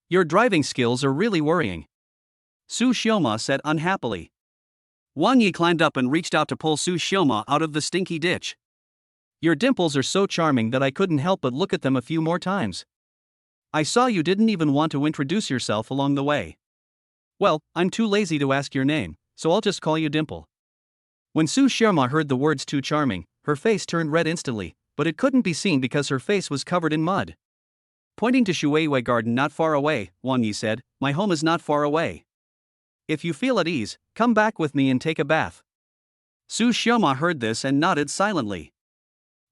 Your driving skills are really worrying. Su Xiaoma said unhappily. Wang Yi climbed up and reached out to pull Su Xiaoma out of the stinky ditch. Your dimples are so charming that I couldn't help but look at them a few more times. I saw you didn't even want to introduce yourself along the way. Well, I'm too lazy to ask your name, so I'll just call you Dimple. When Su Xiaoma heard the words too charming, her face turned red instantly, but it couldn't be seen because her face was covered in mud. Pointing to Shuiwei Garden not far away, Wang Yi said, my home is not far away. If you feel at ease, come back with me and take a bath. Su Xiaoma heard this and nodded silently.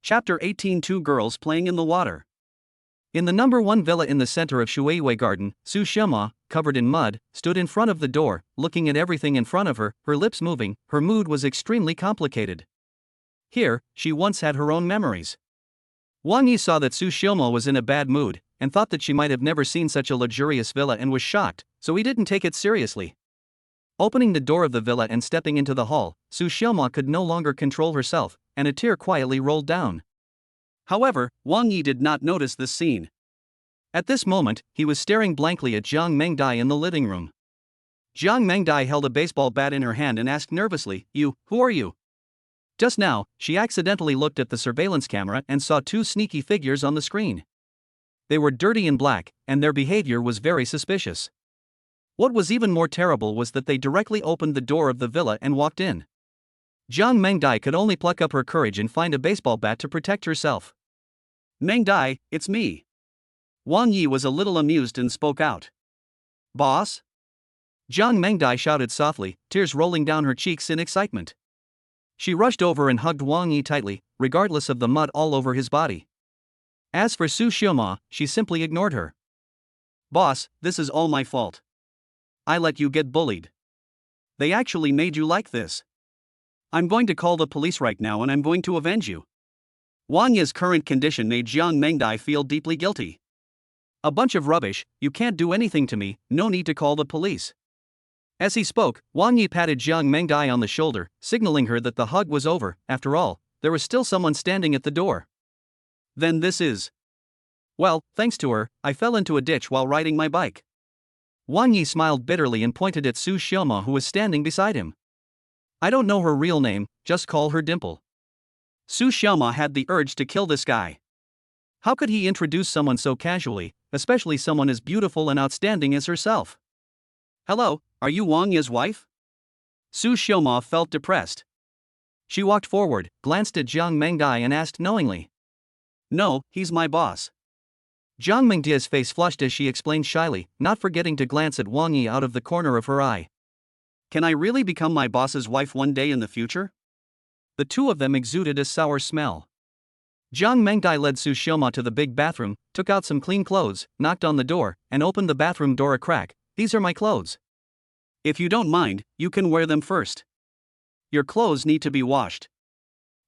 Chapter 18. Two girls playing in the water. In the number 1 villa in the center of Shuiwei Garden, Su Xiaoma, covered in mud, stood in front of the door, looking at everything in front of her, her lips moving. Her mood was extremely complicated. Here, she once had her own memories. Wang Yi saw that Su Xiaoma was in a bad mood, and thought that she might have never seen such a luxurious villa and was shocked, so he didn't take it seriously. Opening the door of the villa and stepping into the hall, Su Xiaoma could no longer control herself, and a tear quietly rolled down. However, Wang Yi did not notice this scene. At this moment, he was staring blankly at Jiang Mengdai in the living room. Jiang Mengdai held a baseball bat in her hand and asked nervously, who are you? Just now, she accidentally looked at the surveillance camera and saw 2 sneaky figures on the screen. They were dirty and black, and their behavior was very suspicious. What was even more terrible was that they directly opened the door of the villa and walked in. Jiang Mengdai could only pluck up her courage and find a baseball bat to protect herself. Mengdai, it's me. Wang Yi was a little amused and spoke out. Boss? Jiang Mengdai shouted softly, tears rolling down her cheeks in excitement. She rushed over and hugged Wang Yi tightly, regardless of the mud all over his body. As for Su Xiaoma, she simply ignored her. Boss, this is all my fault. I let you get bullied. They actually made you like this. I'm going to call the police right now and I'm going to avenge you. Wang Yi's current condition made Jiang Mengdai feel deeply guilty. A bunch of rubbish, you can't do anything to me, no need to call the police. As he spoke, Wang Yi patted Jiang Mengdai on the shoulder, signaling her that the hug was over. After all, there was still someone standing at the door. Then this is. Well, thanks to her, I fell into a ditch while riding my bike. Wang Yi smiled bitterly and pointed at Su Xiaoma, who was standing beside him. I don't know her real name, just call her Dimple. Su Xiaoma had the urge to kill this guy. How could he introduce someone so casually, especially someone as beautiful and outstanding as herself? Hello, are you Wang Yi's wife? Su Xiaoma felt depressed. She walked forward, glanced at Jiang Mengdai and asked knowingly. No, he's my boss. Jiang Mengdai's face flushed as she explained shyly, not forgetting to glance at Wang Yi out of the corner of her eye. Can I really become my boss's wife one day in the future? The two of them exuded a sour smell. Jiang Mengdai led Su Xiaoma to the big bathroom, took out some clean clothes, knocked on the door, and opened the bathroom door a crack. These are my clothes. If you don't mind, you can wear them first. Your clothes need to be washed.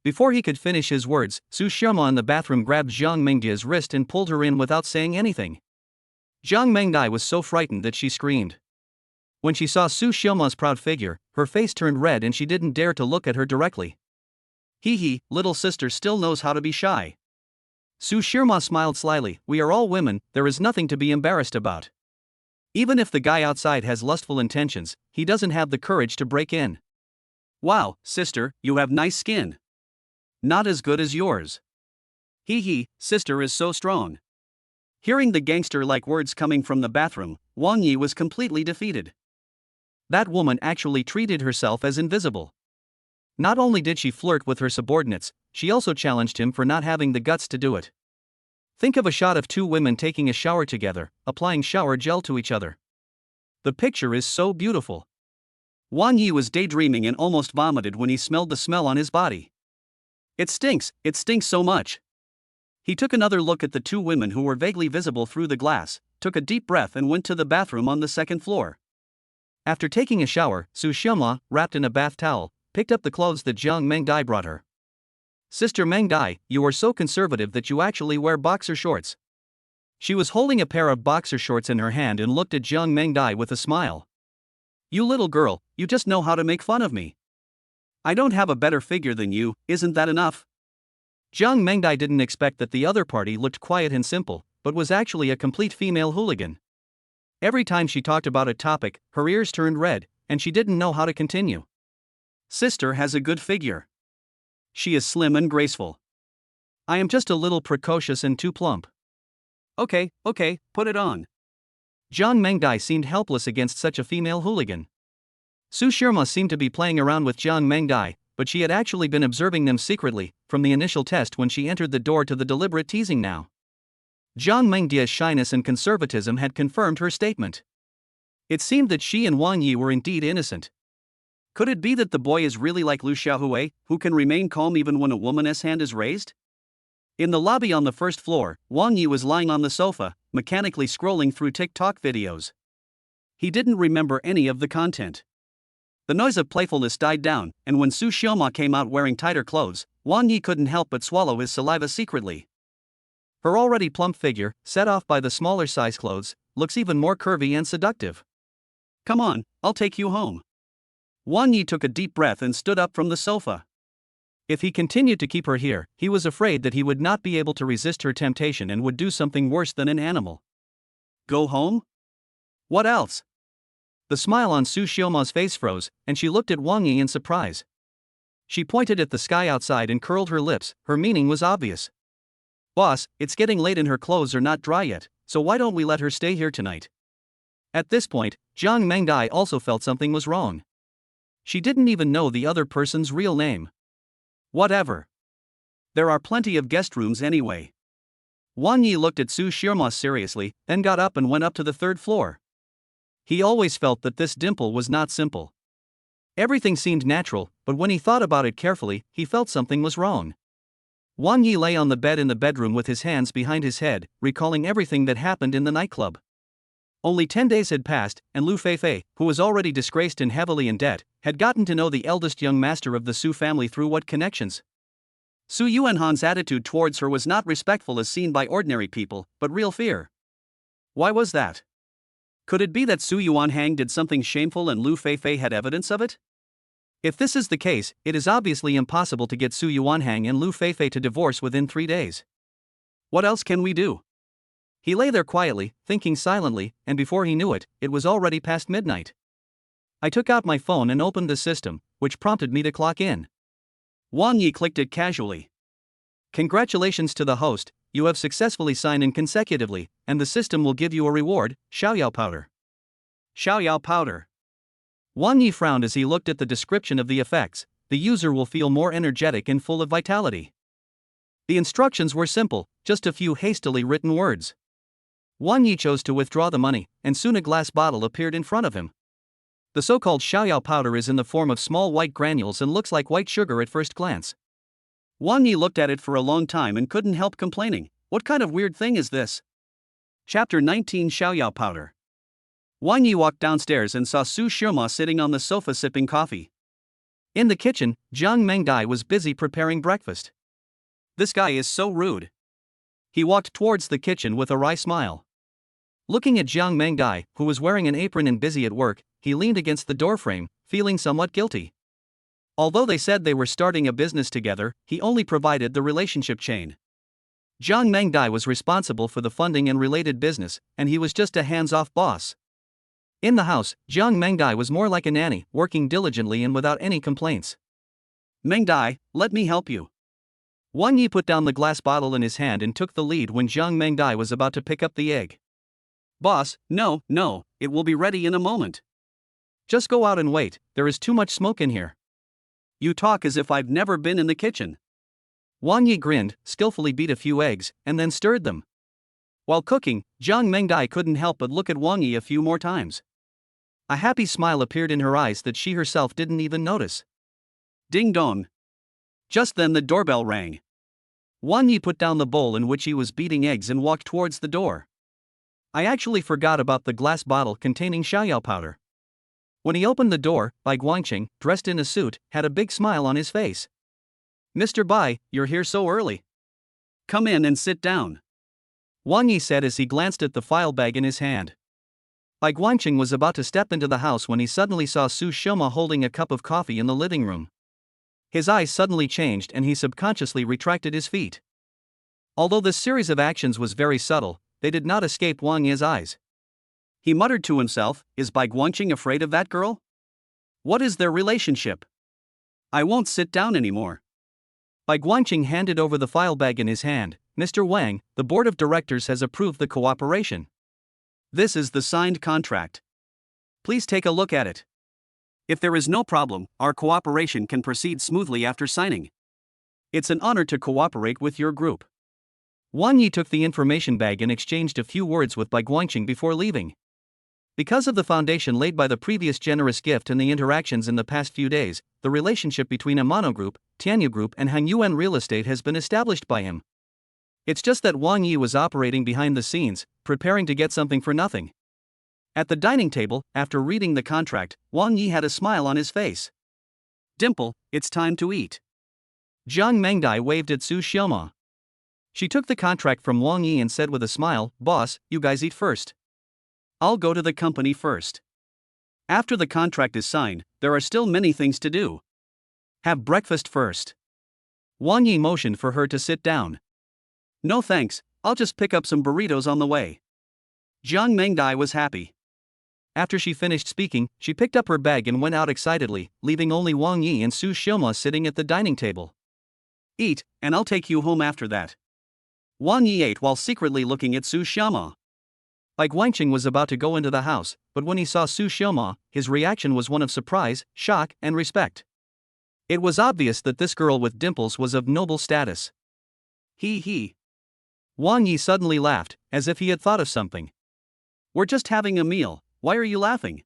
Before he could finish his words, Su Xiaoma in the bathroom grabbed Jiang Mengdai's wrist and pulled her in without saying anything. Jiang Mengdai was so frightened that she screamed. When she saw Su Xiaoma's proud figure, her face turned red and she didn't dare to look at her directly. Hee, little sister still knows how to be shy. Su Xiaoma smiled slyly. We are all women, there is nothing to be embarrassed about. Even if the guy outside has lustful intentions, he doesn't have the courage to break in. Wow, sister, you have nice skin. Not as good as yours. Hee, sister is so strong. Hearing the gangster-like words coming from the bathroom, Wang Yi was completely defeated. That woman actually treated herself as invisible. Not only did she flirt with her subordinates, she also challenged him for not having the guts to do it. Think of a shot of two women taking a shower together, applying shower gel to each other. The picture is so beautiful. Wang Yi was daydreaming and almost vomited when he smelled the smell on his body. It stinks so much. He took another look at the two women who were vaguely visible through the glass, took a deep breath and went to the bathroom on the second floor. After taking a shower, Su Xiaoma, wrapped in a bath towel, picked up the clothes that Jiang Mengdai brought her. Sister Mengdai, you are so conservative that you actually wear boxer shorts. She was holding a pair of boxer shorts in her hand and looked at Jiang Mengdai with a smile. You little girl, you just know how to make fun of me. I don't have a better figure than you, isn't that enough? Jiang Mengdai didn't expect that the other party looked quiet and simple, but was actually a complete female hooligan. Every time she talked about a topic, her ears turned red, and she didn't know how to continue. Sister has a good figure. She is slim and graceful. I am just a little precocious and too plump. Okay, put it on. Jiang Mengdai seemed helpless against such a female hooligan. Su Xiaoma seemed to be playing around with Jiang Mengdai, but she had actually been observing them secretly, from the initial test when she entered the door to the deliberate teasing now. Jiang Mengdai's shyness and conservatism had confirmed her statement. It seemed that she and Wang Yi were indeed innocent. Could it be that the boy is really like Lu Xiaohui, who can remain calm even when a woman's hand is raised? In the lobby on the first floor, Wang Yi was lying on the sofa, mechanically scrolling through TikTok videos. He didn't remember any of the content. The noise of playfulness died down, and when Su Xiaoma came out wearing tighter clothes, Wang Yi couldn't help but swallow his saliva secretly. Her already plump figure, set off by the smaller size clothes, looks even more curvy and seductive. Come on, I'll take you home. Wang Yi took a deep breath and stood up from the sofa. If he continued to keep her here, he was afraid that he would not be able to resist her temptation and would do something worse than an animal. Go home? What else? The smile on Su Xiaoma's face froze, and she looked at Wang Yi in surprise. She pointed at the sky outside and curled her lips, her meaning was obvious. Boss, it's getting late and her clothes are not dry yet, so why don't we let her stay here tonight? At this point, Jiang Mengdai also felt something was wrong. She didn't even know the other person's real name. Whatever. There are plenty of guest rooms anyway. Wang Yi looked at Su Xiaoma seriously, then got up and went up to the third floor. He always felt that this Dimple was not simple. Everything seemed natural, but when he thought about it carefully, he felt something was wrong. Wang Yi lay on the bed in the bedroom with his hands behind his head, recalling everything that happened in the nightclub. Only 10 days had passed, and Lu Feifei, who was already disgraced and heavily in debt, had gotten to know the eldest young master of the Su family through what connections? Su Yuanhan's attitude towards her was not respectful as seen by ordinary people, but real fear. Why was that? Could it be that Su Yuanhang did something shameful and Lu Feifei had evidence of it? If this is the case, it is obviously impossible to get Su Yuanhang and Lu Feifei to divorce within 3 days. What else can we do? He lay there quietly, thinking silently, and before he knew it, it was already past midnight. I took out my phone and opened the system, which prompted me to clock in. Wang Yi clicked it casually. Congratulations to the host, you have successfully signed in consecutively, and the system will give you a reward, Xiaoyao powder. Xiaoyao powder. Wang Yi frowned as he looked at the description of the effects. The user will feel more energetic and full of vitality. The instructions were simple, just a few hastily written words. Wang Yi chose to withdraw the money, and soon a glass bottle appeared in front of him. The so-called Xiaoyao powder is in the form of small white granules and looks like white sugar at first glance. Wang Yi looked at it for a long time and couldn't help complaining. What kind of weird thing is this? Chapter 19 Xiaoyao powder. Wang Yi walked downstairs and saw Su Shima sitting on the sofa sipping coffee. In the kitchen, Jiang Mengdai was busy preparing breakfast. This guy is so rude. He walked towards the kitchen with a wry smile. Looking at Jiang Mengdai, who was wearing an apron and busy at work, he leaned against the doorframe, feeling somewhat guilty. Although they said they were starting a business together, he only provided the relationship chain. Jiang Mengdai was responsible for the funding and related business, and he was just a hands-off boss. In the house, Jiang Mengdai was more like a nanny, working diligently and without any complaints. Mengdai, let me help you. Wang Yi put down the glass bottle in his hand and took the lead when Jiang Mengdai was about to pick up the egg. Boss, no, it will be ready in a moment. Just go out and wait, there is too much smoke in here. You talk as if I've never been in the kitchen. Wang Yi grinned, skillfully beat a few eggs, and then stirred them. While cooking, Jiang Mengdai couldn't help but look at Wang Yi a few more times. A happy smile appeared in her eyes that she herself didn't even notice. Ding dong. Just then the doorbell rang. Wang Yi put down the bowl in which he was beating eggs and walked towards the door. I actually forgot about the glass bottle containing Xiaoyao powder. When he opened the door, Bai Guangqing, dressed in a suit, had a big smile on his face. Mr. Bai, you're here so early. Come in and sit down. Wang Yi said as he glanced at the file bag in his hand. Bai Guangqing was about to step into the house when he suddenly saw Su Shima holding a cup of coffee in the living room. His eyes suddenly changed and he subconsciously retracted his feet. Although this series of actions was very subtle, they did not escape Wang Yi's eyes. He muttered to himself, is Bai Guangqing afraid of that girl? What is their relationship? I won't sit down anymore. Bai Guangqing handed over the file bag in his hand. Mr. Wang, the board of directors has approved the cooperation. This is the signed contract. Please take a look at it. If there is no problem, our cooperation can proceed smoothly after signing. It's an honor to cooperate with your group. Wang Yi took the information bag and exchanged a few words with Bai Guangqing before leaving. Because of the foundation laid by the previous generous gift and the interactions in the past few days, the relationship between Amano Group, Tana Group and Hangyuan Real Estate has been established by him. It's just that Wang Yi was operating behind the scenes, preparing to get something for nothing. At the dining table, after reading the contract, Wang Yi had a smile on his face. Dimple, it's time to eat. Jiang Mengdai waved at Su Shima. She took the contract from Wang Yi and said with a smile, Boss, you guys eat first. I'll go to the company first. After the contract is signed, there are still many things to do. Have breakfast first. Wang Yi motioned for her to sit down. No thanks, I'll just pick up some burritos on the way. Jiang Mengdai was happy. After she finished speaking, she picked up her bag and went out excitedly, leaving only Wang Yi and Su Shima sitting at the dining table. Eat, and I'll take you home after that. Wang Yi ate while secretly looking at Su Shima. Bai Guangqing was about to go into the house, but when he saw Su Shima, his reaction was one of surprise, shock, and respect. It was obvious that this girl with dimples was of noble status. He. Wang Yi suddenly laughed, as if he had thought of something. We're just having a meal, why are you laughing?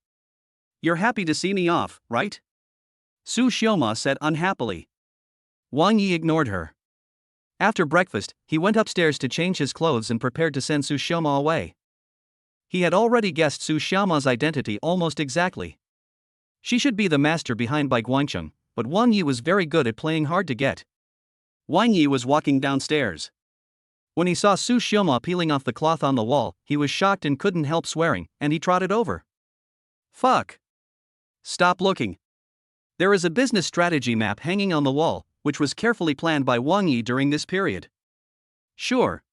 You're happy to see me off, right? Su Shima said unhappily. Wang Yi ignored her. After breakfast, he went upstairs to change his clothes and prepared to send Su Shima away. He had already guessed Su Shima's identity almost exactly. She should be the master behind Bai Guangqing, but Wang Yi was very good at playing hard to get. Wang Yi was walking downstairs. When he saw Su Shima peeling off the cloth on the wall, he was shocked and couldn't help swearing, and he trotted over. Fuck. Stop looking. There is a business strategy map hanging on the wall, which was carefully planned by Wang Yi during this period. Sure.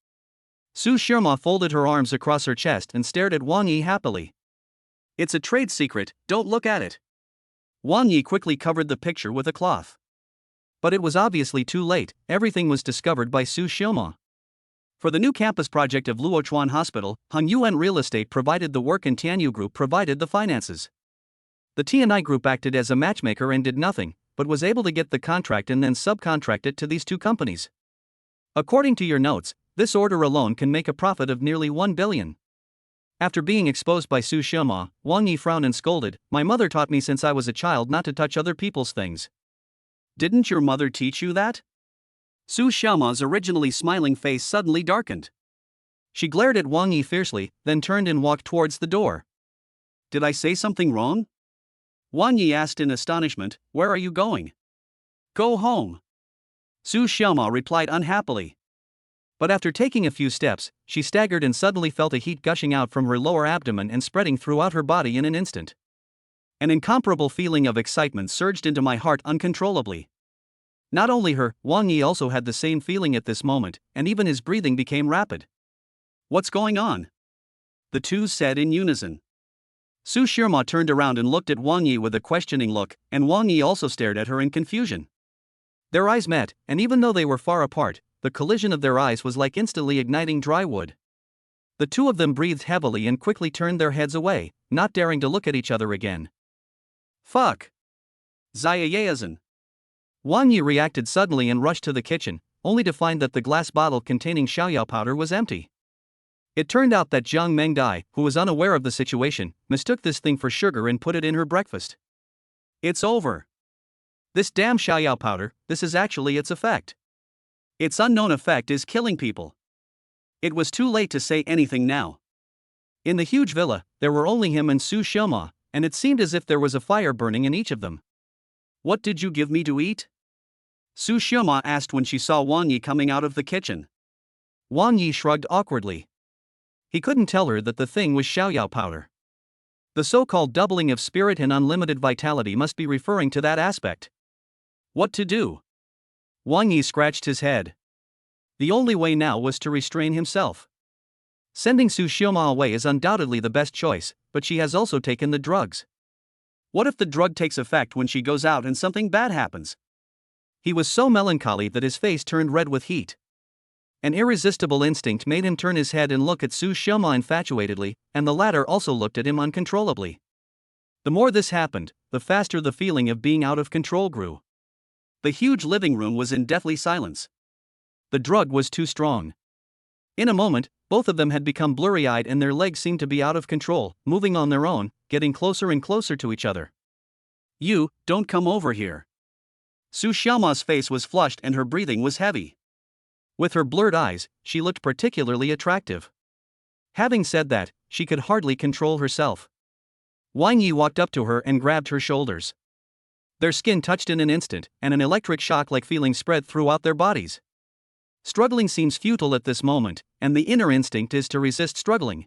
Su Shima folded her arms across her chest and stared at Wang Yi happily. It's a trade secret, don't look at it. Wang Yi quickly covered the picture with a cloth. But it was obviously too late, everything was discovered by Su Shima. For the new campus project of Luochuan Hospital, Hung Yuan Real Estate provided the work and Tana Group provided the finances. The Tana Group acted as a matchmaker and did nothing, but was able to get the contract and then subcontract it to these two companies. According to your notes, this order alone can make a profit of nearly 1 billion. After being exposed by Su Shima, Wang Yi frowned and scolded, "My mother taught me since I was a child not to touch other people's things." Didn't your mother teach you that? Su Shima's originally smiling face suddenly darkened. She glared at Wang Yi fiercely, then turned and walked towards the door. Did I say something wrong? Wang Yi asked in astonishment, "Where are you going?" Go home. Su Shima replied unhappily. But after taking a few steps, she staggered and suddenly felt a heat gushing out from her lower abdomen and spreading throughout her body in an instant. An incomparable feeling of excitement surged into my heart uncontrollably. Not only her, Wang Yi also had the same feeling at this moment, and even his breathing became rapid. What's going on? The two said in unison. Su Shima turned around and looked at Wang Yi with a questioning look, and Wang Yi also stared at her in confusion. Their eyes met, and even though they were far apart, the collision of their eyes was like instantly igniting dry wood. The two of them breathed heavily and quickly turned their heads away, not daring to look at each other again. Fuck! Zayayazan. Wang Yi reacted suddenly and rushed to the kitchen, only to find that the glass bottle containing xiaoyao powder was empty. It turned out that Jiang Mengdai, who was unaware of the situation, mistook this thing for sugar and put it in her breakfast. It's over. This damn xiaoyao powder, this is actually its effect. Its unknown effect is killing people. It was too late to say anything now. In the huge villa, there were only him and Su Shima, and it seemed as if there was a fire burning in each of them. What did you give me to eat? Su Shima asked when she saw Wang Yi coming out of the kitchen. Wang Yi shrugged awkwardly. He couldn't tell her that the thing was xiaoyao powder. The so-called doubling of spirit and unlimited vitality must be referring to that aspect. What to do? Wang Yi scratched his head. The only way now was to restrain himself. Sending Su Shima away is undoubtedly the best choice, but she has also taken the drugs. What if the drug takes effect when she goes out and something bad happens? He was so melancholy that his face turned red with heat. An irresistible instinct made him turn his head and look at Su Shima infatuatedly, and the latter also looked at him uncontrollably. The more this happened, the faster the feeling of being out of control grew. The huge living room was in deathly silence. The drug was too strong. In a moment, both of them had become blurry-eyed and their legs seemed to be out of control, moving on their own, getting closer and closer to each other. You, don't come over here. Su Shima's face was flushed and her breathing was heavy. With her blurred eyes, she looked particularly attractive. Having said that, she could hardly control herself. Wang Yi walked up to her and grabbed her shoulders. Their skin touched in an instant, and an electric shock-like feeling spread throughout their bodies. Struggling seems futile at this moment, and the inner instinct is to resist struggling.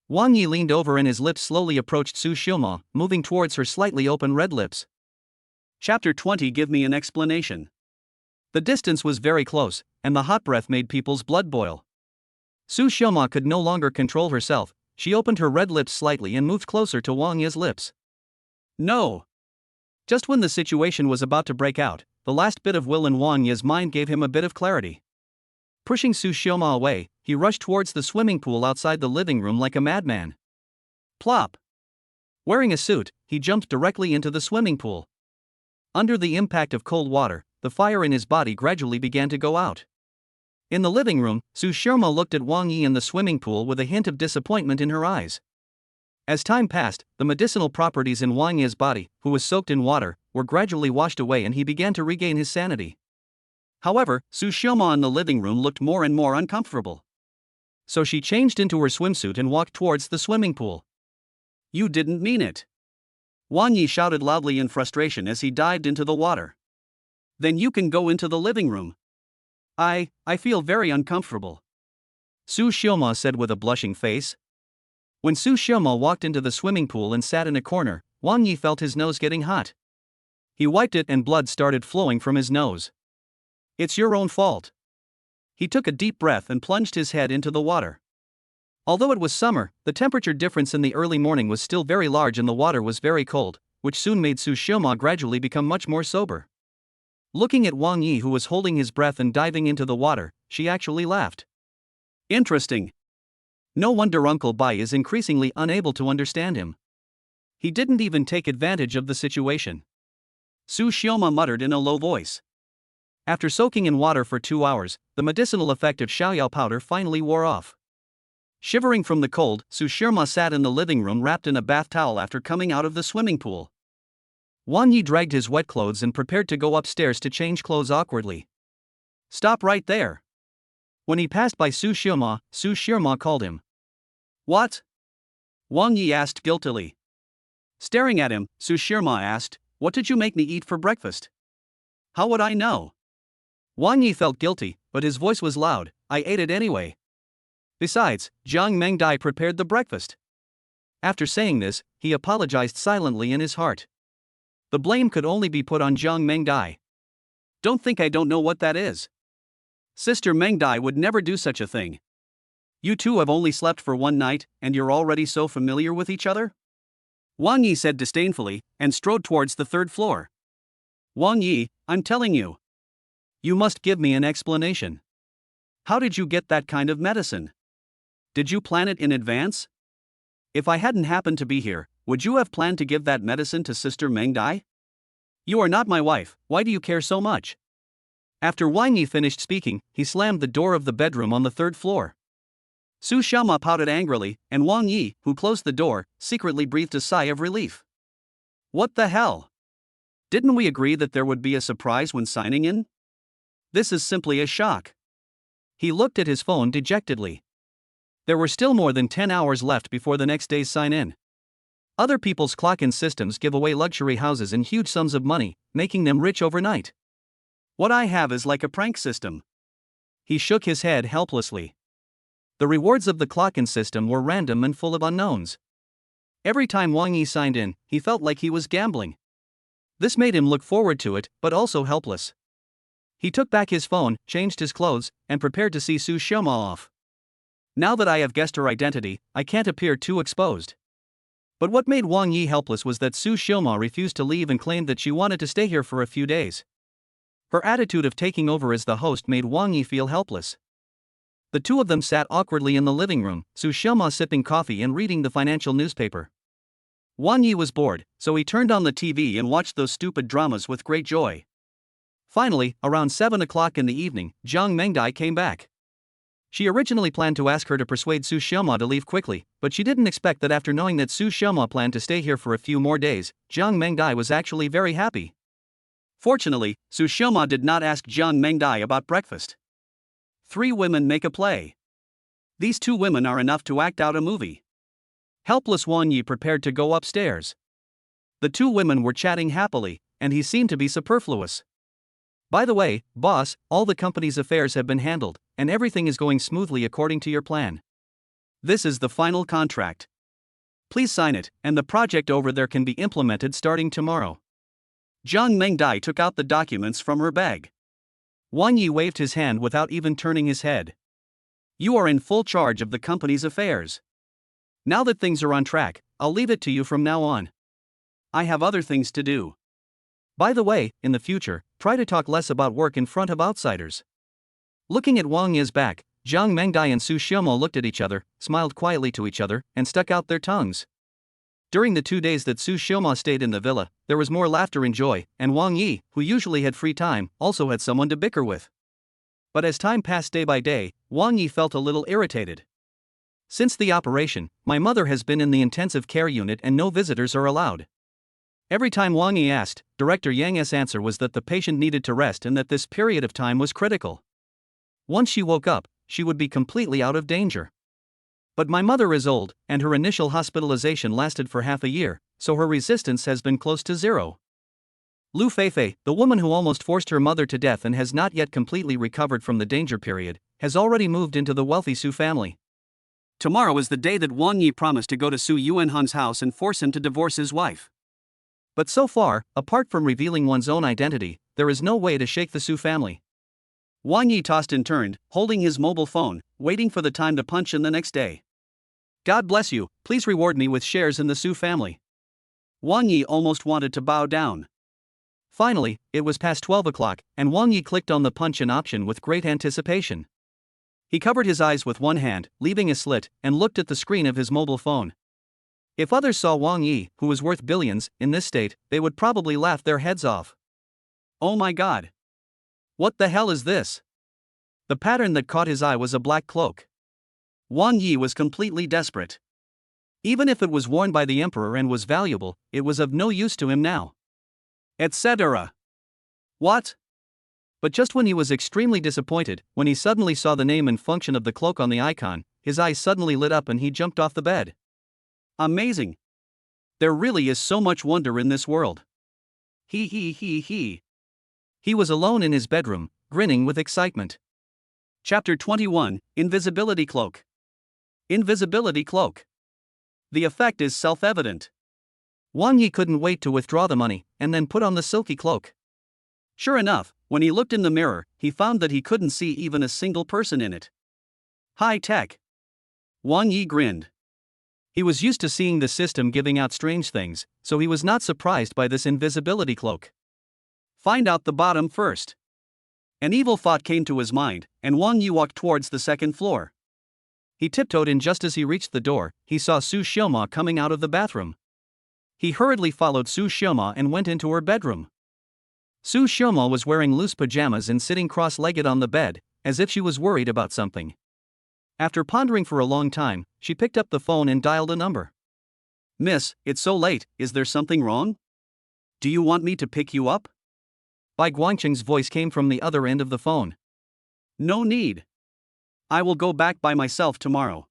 Wang Yi leaned over and his lips slowly approached Su Shima, moving towards her slightly open red lips. Chapter 20. Give me an explanation. The distance was very close, and the hot breath made people's blood boil. Su Shima could no longer control herself. She opened her red lips slightly and moved closer to Wang Yi's lips. No! Just when the situation was about to break out, the last bit of will in Wang Yi's mind gave him a bit of clarity. Pushing Su Shima away, he rushed towards the swimming pool outside the living room like a madman. Plop! Wearing a suit, he jumped directly into the swimming pool. Under the impact of cold water, the fire in his body gradually began to go out. In the living room, Su Shima looked at Wang Yi in the swimming pool with a hint of disappointment in her eyes. As time passed, the medicinal properties in Wang Yi's body, who was soaked in water, were gradually washed away and he began to regain his sanity. However, Su Shima in the living room looked more and more uncomfortable. So she changed into her swimsuit and walked towards the swimming pool. You didn't mean it. Wang Yi shouted loudly in frustration as he dived into the water. Then you can go into the living room. I feel very uncomfortable. Su Shima said with a blushing face. When Su Shima walked into the swimming pool and sat in a corner, Wang Yi felt his nose getting hot. He wiped it and blood started flowing from his nose. It's your own fault. He took a deep breath and plunged his head into the water. Although it was summer, the temperature difference in the early morning was still very large and the water was very cold, which soon made Su Xiaoma gradually become much more sober. Looking at Wang Yi, who was holding his breath and diving into the water, she actually laughed. Interesting. No wonder Uncle Bai is increasingly unable to understand him. He didn't even take advantage of the situation. Su Xiaoma muttered in a low voice. After soaking in water for 2 hours, the medicinal effect of Xiaoyao powder finally wore off. Shivering from the cold, Su Xiaoma sat in the living room wrapped in a bath towel after coming out of the swimming pool. Wang Yi dragged his wet clothes and prepared to go upstairs to change clothes awkwardly. Stop right there. When he passed by Su Xiaoma called him. What? Wang Yi asked guiltily. Staring at him, Su Xiaoma asked, What did you make me eat for breakfast? How would I know? Wang Yi felt guilty, but his voice was loud. I ate it anyway. Besides, Jiang Mengdai prepared the breakfast. After saying this, he apologized silently in his heart. The blame could only be put on Jiang Mengdai. Don't think I don't know what that is. Sister Mengdai would never do such a thing. You two have only slept for one night, and you're already so familiar with each other? Wang Yi said disdainfully, and strode towards the third floor. Wang Yi, I'm telling you. You must give me an explanation. How did you get that kind of medicine? Did you plan it in advance? If I hadn't happened to be here, would you have planned to give that medicine to Sister Mengdai? You are not my wife, why do you care so much? After Wang Yi finished speaking, he slammed the door of the bedroom on the third floor. Su Xiaoma pouted angrily, and Wang Yi, who closed the door, secretly breathed a sigh of relief. What the hell? Didn't we agree that there would be a surprise when signing in? This is simply a shock. He looked at his phone dejectedly. There were still more than 10 hours left before the next day's sign-in. Other people's clock-in systems give away luxury houses and huge sums of money, making them rich overnight. What I have is like a prank system. He shook his head helplessly. The rewards of the clock-in system were random and full of unknowns. Every time Wang Yi signed in, he felt like he was gambling. This made him look forward to it, but also helpless. He took back his phone, changed his clothes, and prepared to see Su Xiaoma off. Now that I have guessed her identity, I can't appear too exposed. But what made Wang Yi helpless was that Su Xiaoma refused to leave and claimed that she wanted to stay here for a few days. Her attitude of taking over as the host made Wang Yi feel helpless. The two of them sat awkwardly in the living room, Su Xiaoma sipping coffee and reading the financial newspaper. Wang Yi was bored, so he turned on the TV and watched those stupid dramas with great joy. Finally, around 7 o'clock in the evening, Jiang Mengdai came back. She originally planned to ask her to persuade Su Xiaoma to leave quickly, but she didn't expect that after knowing that Su Xiaoma planned to stay here for a few more days, Jiang Mengdai was actually very happy. Fortunately, Su Xiaoma did not ask Jiang Mengdai about breakfast. 3 women make a play. These 2 women are enough to act out a movie. Helpless Wang Yi prepared to go upstairs. The 2 women were chatting happily, and he seemed to be superfluous. By the way, boss, all the company's affairs have been handled, and everything is going smoothly according to your plan. This is the final contract. Please sign it, and the project over there can be implemented starting tomorrow. Jiang Mengdai took out the documents from her bag. Wang Yi waved his hand without even turning his head. You are in full charge of the company's affairs. Now that things are on track, I'll leave it to you from now on. I have other things to do. By the way, in the future, try to talk less about work in front of outsiders. Looking at Wang Yi's back, Jiang Mengdai and Su Xiaoma looked at each other, smiled quietly to each other, and stuck out their tongues. During the 2 days that Su Xiaoma stayed in the villa, there was more laughter and joy, and Wang Yi, who usually had free time, also had someone to bicker with. But as time passed day by day, Wang Yi felt a little irritated. Since the operation, my mother has been in the intensive care unit and no visitors are allowed. Every time Wang Yi asked, Director Yang's answer was that the patient needed to rest and that this period of time was critical. Once she woke up, she would be completely out of danger. But my mother is old, and her initial hospitalization lasted for half a year, so her resistance has been close to 0. Lu Feifei, the woman who almost forced her mother to death and has not yet completely recovered from the danger period, has already moved into the wealthy Su family. Tomorrow is the day that Wang Yi promised to go to Su Yuanhan's house and force him to divorce his wife. But so far, apart from revealing one's own identity, there is no way to shake the Su family. Wang Yi tossed and turned, holding his mobile phone, waiting for the time to punch in the next day. God bless you, please reward me with shares in the Su family. Wang Yi almost wanted to bow down. Finally, it was past 12 o'clock, and Wang Yi clicked on the punch-in option with great anticipation. He covered his eyes with one hand, leaving a slit, and looked at the screen of his mobile phone. If others saw Wang Yi, who was worth billions, in this state, they would probably laugh their heads off. Oh my god! What the hell is this? The pattern that caught his eye was a black cloak. Wang Yi was completely desperate. Even if it was worn by the emperor and was valuable, it was of no use to him now. Etc. What? But just when he was extremely disappointed, when he suddenly saw the name and function of the cloak on the icon, his eyes suddenly lit up and he jumped off the bed. Amazing! There really is so much wonder in this world. He. He was alone in his bedroom, grinning with excitement. Chapter 21, Invisibility Cloak. Invisibility Cloak. The effect is self-evident. Wang Yi couldn't wait to withdraw the money, and then put on the silky cloak. Sure enough, when he looked in the mirror, he found that he couldn't see even a single person in it. High tech. Wang Yi grinned. He was used to seeing the system giving out strange things, so he was not surprised by this invisibility cloak. Find out the bottom first. An evil thought came to his mind, and Wang Yi walked towards the second floor. He tiptoed in just as he reached the door. He saw Su Xiaoma coming out of the bathroom. He hurriedly followed Su Xiaoma and went into her bedroom. Su Xiaoma was wearing loose pajamas and sitting cross-legged on the bed, as if she was worried about something. After pondering for a long time, she picked up the phone and dialed a number. Miss, it's so late, is there something wrong? Do you want me to pick you up? Bai Guangcheng's voice came from the other end of the phone. No need. I will go back by myself tomorrow.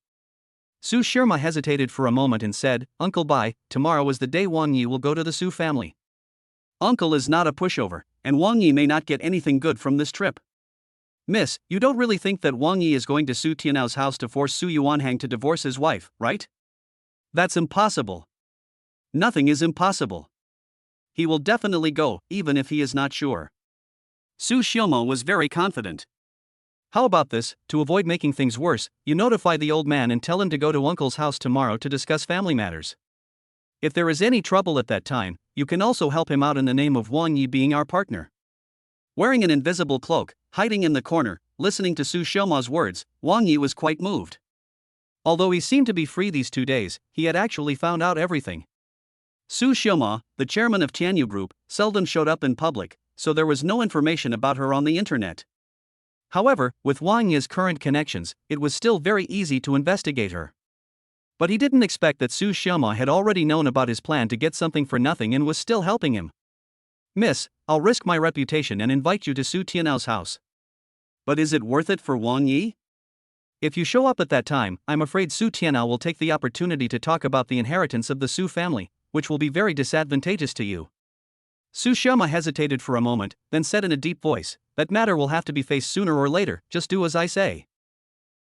Su Xiaoma hesitated for a moment and said, Uncle Bai, tomorrow is the day Wang Yi will go to the Su family. Uncle is not a pushover, and Wang Yi may not get anything good from this trip. Miss, you don't really think that Wang Yi is going to Su Tianao's house to force Su Yuanhang to divorce his wife, right? That's impossible. Nothing is impossible. He will definitely go, even if he is not sure. Su Xiaoma was very confident. How about this, to avoid making things worse, you notify the old man and tell him to go to Uncle's house tomorrow to discuss family matters. If there is any trouble at that time, you can also help him out in the name of Wang Yi being our partner. Wearing an invisible cloak, hiding in the corner, listening to Su Xiaoma's words, Wang Yi was quite moved. Although he seemed to be free these 2 days, he had actually found out everything. Su Xiaoma, the chairman of Tana Group, seldom showed up in public, so there was no information about her on the internet. However, with Wang Yi's current connections, it was still very easy to investigate her. But he didn't expect that Su Xiaoma had already known about his plan to get something for nothing and was still helping him. Miss, I'll risk my reputation and invite you to Su Tianao's house. But is it worth it for Wang Yi? If you show up at that time, I'm afraid Su Tianao will take the opportunity to talk about the inheritance of the Su family, which will be very disadvantageous to you. Su Xiaoma hesitated for a moment, then said in a deep voice, that matter will have to be faced sooner or later, just do as I say.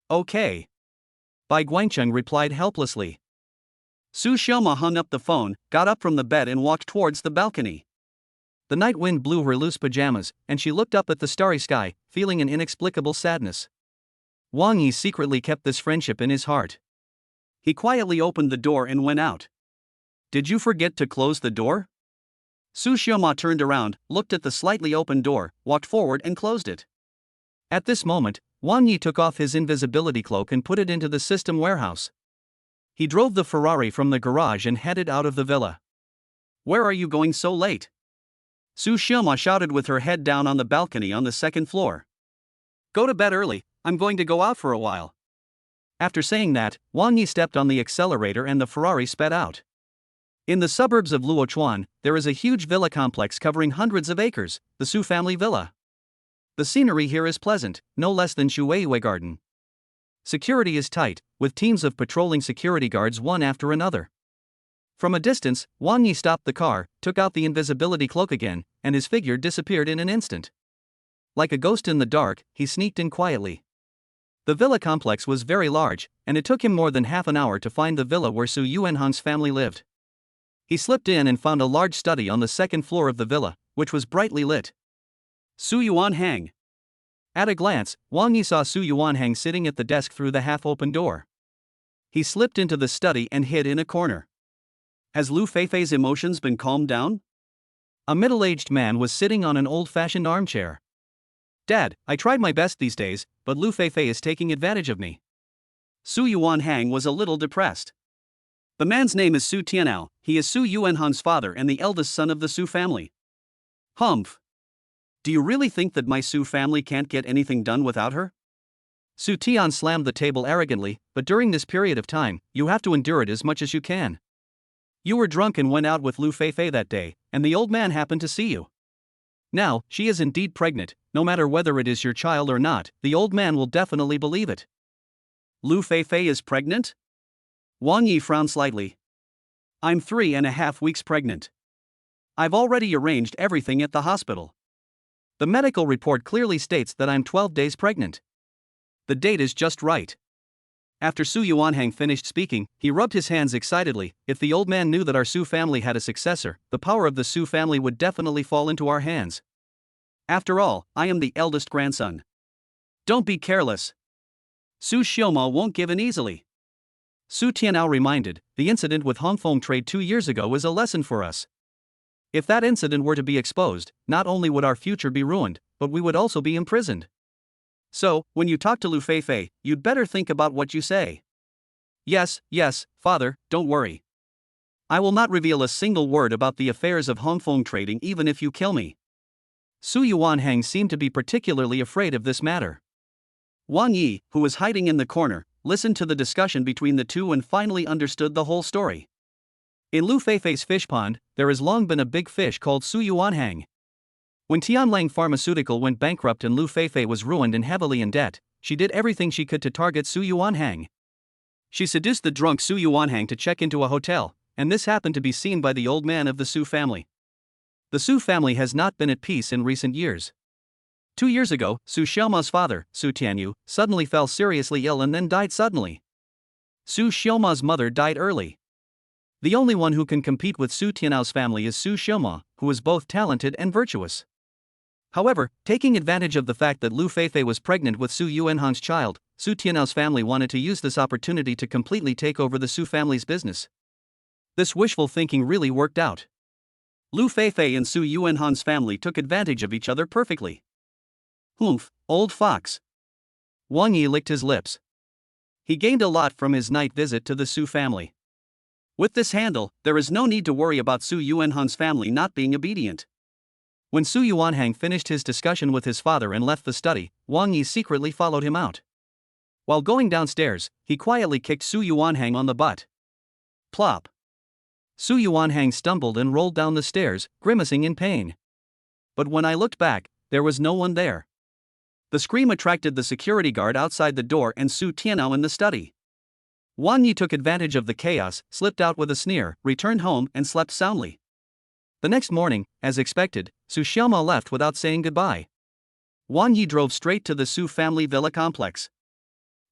Okay. Bai Guangcheng replied helplessly. Su Xiaoma hung up the phone, got up from the bed and walked towards the balcony. The night wind blew her loose pajamas, and she looked up at the starry sky, feeling an inexplicable sadness. Wang Yi secretly kept this friendship in his heart. He quietly opened the door and went out. Did you forget to close the door? Su Xiaoma turned around, looked at the slightly open door, walked forward and closed it. At this moment, Wang Yi took off his invisibility cloak and put it into the system warehouse. He drove the Ferrari from the garage and headed out of the villa. Where are you going so late? Su Xiaoma shouted with her head down on the balcony on the second floor. Go to bed early, I'm going to go out for a while. After saying that, Wang Yi stepped on the accelerator and the Ferrari sped out. In the suburbs of Luochuan, there is a huge villa complex covering hundreds of acres, the Su family villa. The scenery here is pleasant, no less than Shuiwei Garden. Security is tight, with teams of patrolling security guards one after another. From a distance, Wang Yi stopped the car, took out the invisibility cloak again, and his figure disappeared in an instant. Like a ghost in the dark, he sneaked in quietly. The villa complex was very large, and it took him more than half an hour to find the villa where Su Yuanhang's family lived. He slipped in and found a large study on the second floor of the villa, which was brightly lit. Su Yuanhang. At a glance, Wang Yi saw Su Yuanhang sitting at the desk through the half-open door. He slipped into the study and hid in a corner. Has Lu Feifei's emotions been calmed down? A middle-aged man was sitting on an old-fashioned armchair. Dad, I tried my best these days, but Lu Feifei is taking advantage of me. Su Yuanhang was a little depressed. The man's name is Su Tianao, he is Su Yuanhang's father and the eldest son of the Su family. Humph. Do you really think that my Su family can't get anything done without her? Su Tian slammed the table arrogantly, but during this period of time, you have to endure it as much as you can. You were drunk and went out with Lu Feifei that day, and the old man happened to see you. Now, she is indeed pregnant, no matter whether it is your child or not, the old man will definitely believe it. Lu Feifei is pregnant? Wang Yi frowned slightly. I'm 3.5 weeks pregnant. I've already arranged everything at the hospital. The medical report clearly states that I'm 12 days pregnant. The date is just right. After Su Yuanhang finished speaking, he rubbed his hands excitedly. If the old man knew that our Su family had a successor, the power of the Su family would definitely fall into our hands. After all, I am the eldest grandson. Don't be careless. Su Xiaoma won't give in easily. Su Tianao reminded, the incident with Hongfeng Trade 2 years ago is a lesson for us. If that incident were to be exposed, not only would our future be ruined, but we would also be imprisoned. So, when you talk to Lu Feifei, you'd better think about what you say. Yes, father, don't worry. I will not reveal a single word about the affairs of Hongfeng Trading even if you kill me. Su Yuanhang seemed to be particularly afraid of this matter. Wang Yi, who was hiding in the corner, listened to the discussion between the two and finally understood the whole story. In Lu Feifei's fish pond, there has long been a big fish called Su Yuanhang. When Tianlang Pharmaceutical went bankrupt and Lu Feifei was ruined and heavily in debt, she did everything she could to target Su Yuanhang. She seduced the drunk Su Yuanhang to check into a hotel, and this happened to be seen by the old man of the Su family. The Su family has not been at peace in recent years. 2 years ago, Su Xiaoma's father, Su Tianyu, suddenly fell seriously ill and then died suddenly. Su Xiaoma's mother died early. The only one who can compete with Su Tianao's family is Su Xiaoma, who is both talented and virtuous. However, taking advantage of the fact that Lu Feifei was pregnant with Su Yuanhang's child, Su Tianao's family wanted to use this opportunity to completely take over the Su family's business. This wishful thinking really worked out. Lu Feifei and Su Yuanhang's family took advantage of each other perfectly. Humph, old fox. Wang Yi licked his lips. He gained a lot from his night visit to the Su family. With this handle, there is no need to worry about Su Yuanhang's family not being obedient. When Su Yuanhang finished his discussion with his father and left the study, Wang Yi secretly followed him out. While going downstairs, he quietly kicked Su Yuanhang on the butt. Plop. Su Yuanhang stumbled and rolled down the stairs, grimacing in pain. But when I looked back, there was no one there. The scream attracted the security guard outside the door and Su Tianao in the study. Wang Yi took advantage of the chaos, slipped out with a sneer, returned home and slept soundly. The next morning, as expected, Su Xiaoma left without saying goodbye. Wang Yi drove straight to the Su family villa complex.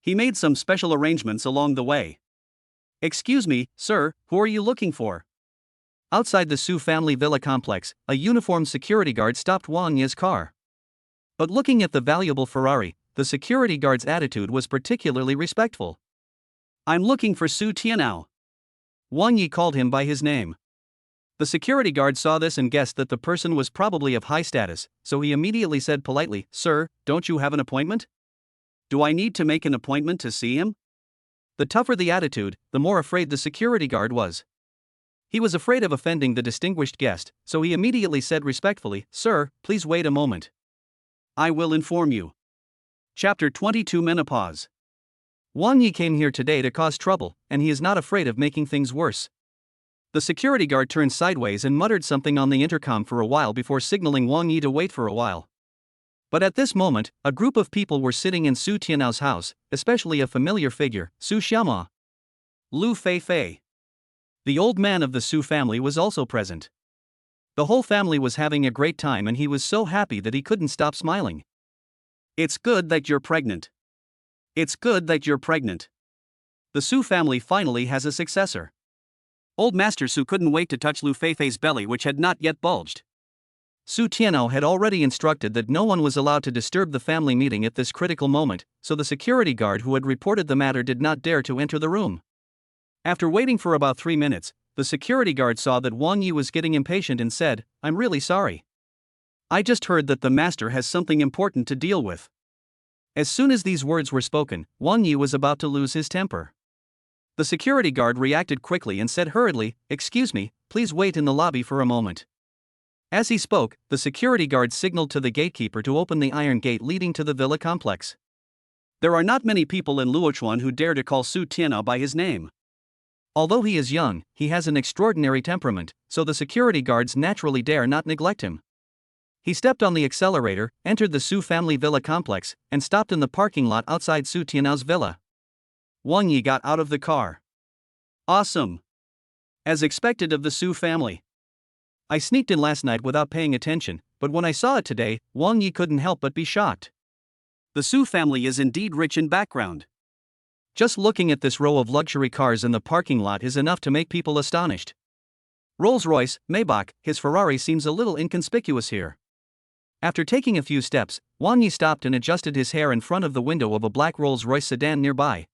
He made some special arrangements along the way. Excuse me, sir, who are you looking for? Outside the Su family villa complex, a uniformed security guard stopped Wang Yi's car. But looking at the valuable Ferrari, the security guard's attitude was particularly respectful. I'm looking for Su Tianao. Wang Yi called him by his name. The security guard saw this and guessed that the person was probably of high status, so he immediately said politely, Sir, don't you have an appointment? Do I need to make an appointment to see him? The tougher the attitude, the more afraid the security guard was. He was afraid of offending the distinguished guest, so he immediately said respectfully, Sir, please wait a moment. I will inform you. Chapter 22 Menopause. Wang Yi came here today to cause trouble, and he is not afraid of making things worse. The security guard turned sideways and muttered something on the intercom for a while before signaling Wang Yi to wait for a while. But at this moment, a group of people were sitting in Su Tianao's house, especially a familiar figure, Su Xiaoma. Lu Feifei. The old man of the Su family was also present. The whole family was having a great time and he was so happy that he couldn't stop smiling. It's good that you're pregnant. It's good that you're pregnant. The Su family finally has a successor. Old Master Su couldn't wait to touch Lu Feifei's belly which had not yet bulged. Su Tianao had already instructed that no one was allowed to disturb the family meeting at this critical moment, so the security guard who had reported the matter did not dare to enter the room. After waiting for about 3 minutes, the security guard saw that Wang Yi was getting impatient and said, "I'm really sorry. I just heard that the master has something important to deal with." As soon as these words were spoken, Wang Yi was about to lose his temper. The security guard reacted quickly and said hurriedly, "Excuse me, please wait in the lobby for a moment." As he spoke, the security guard signaled to the gatekeeper to open the iron gate leading to the villa complex. There are not many people in Luochuan who dare to call Su Tianao by his name. Although he is young, he has an extraordinary temperament, so the security guards naturally dare not neglect him. He stepped on the accelerator, entered the Su family villa complex, and stopped in the parking lot outside Su Tianao's villa. Wang Yi got out of the car. Awesome! As expected of the Su family. I sneaked in last night without paying attention, but when I saw it today, Wang Yi couldn't help but be shocked. The Su family is indeed rich in background. Just looking at this row of luxury cars in the parking lot is enough to make people astonished. Rolls-Royce, Maybach, his Ferrari seems a little inconspicuous here. After taking a few steps, Wang Yi stopped and adjusted his hair in front of the window of a black Rolls-Royce sedan nearby.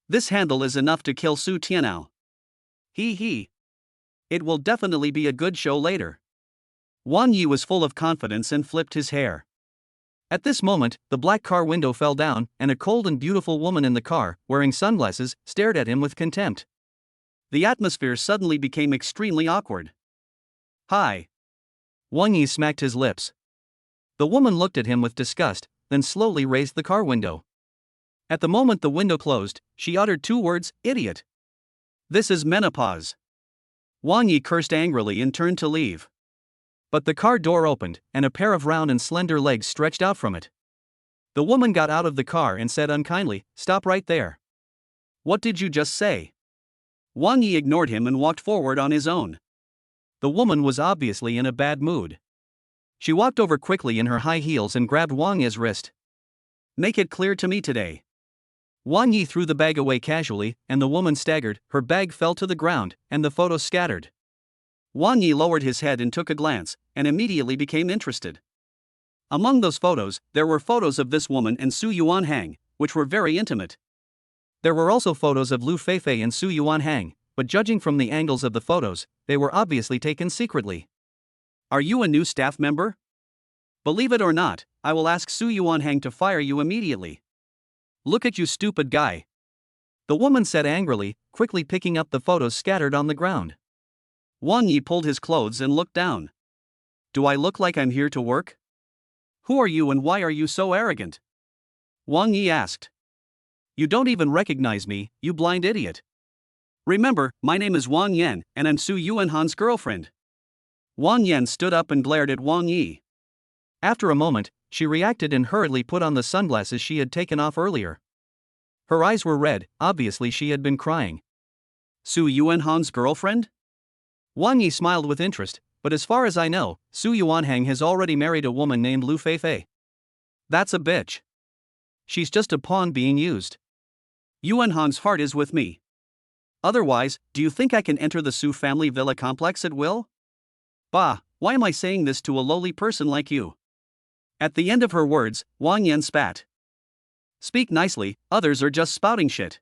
This handle is enough to kill Su Tianao. He. It will definitely be a good show later. Wang Yi was full of confidence and flipped his hair. At this moment, the black car window fell down, and a cold and beautiful woman in the car, wearing sunglasses, stared at him with contempt. The atmosphere suddenly became extremely awkward. "Hi." Wang Yi smacked his lips. The woman looked at him with disgust, then slowly raised the car window. At the moment the window closed, she uttered 2 words, "Idiot." "This is menopause." Wang Yi cursed angrily and turned to leave. But the car door opened, and a pair of round and slender legs stretched out from it. The woman got out of the car and said unkindly, "Stop right there." "What did you just say?" Wang Yi ignored him and walked forward on his own. The woman was obviously in a bad mood. She walked over quickly in her high heels and grabbed Wang Yi's wrist. "Make it clear to me today." Wang Yi threw the bag away casually, and the woman staggered, her bag fell to the ground, and the photos scattered. Wang Yi lowered his head and took a glance, and immediately became interested. Among those photos, there were photos of this woman and Su Yuanhang, which were very intimate. There were also photos of Lu Feifei and Su Yuanhang, but judging from the angles of the photos, they were obviously taken secretly. "Are you a new staff member? Believe it or not, I will ask Su Yuanhang to fire you immediately." "Look at you, stupid guy," the woman said angrily, quickly picking up the photos scattered on the ground. Wang Yi pulled his clothes and looked down. "Do I look like I'm here to work? Who are you and why are you so arrogant?" Wang Yi asked. "You don't even recognize me, you blind idiot. Remember, my name is Wang Yan, and I'm Su Yuanhan's girlfriend." Wang Yan stood up and glared at Wang Yi. After a moment, she reacted and hurriedly put on the sunglasses she had taken off earlier. Her eyes were red, obviously she had been crying. "Su Yuanhan's girlfriend?" Wang Yi smiled with interest, but as far as I know, Su Yuanhang has already married a woman named Lu Feifei. "That's a bitch. She's just a pawn being used. Yuanhan's heart is with me. Otherwise, do you think I can enter the Su family villa complex at will? Bah, why am I saying this to a lowly person like you?" At the end of her words, Wang Yan spat. "Speak nicely, others are just spouting shit.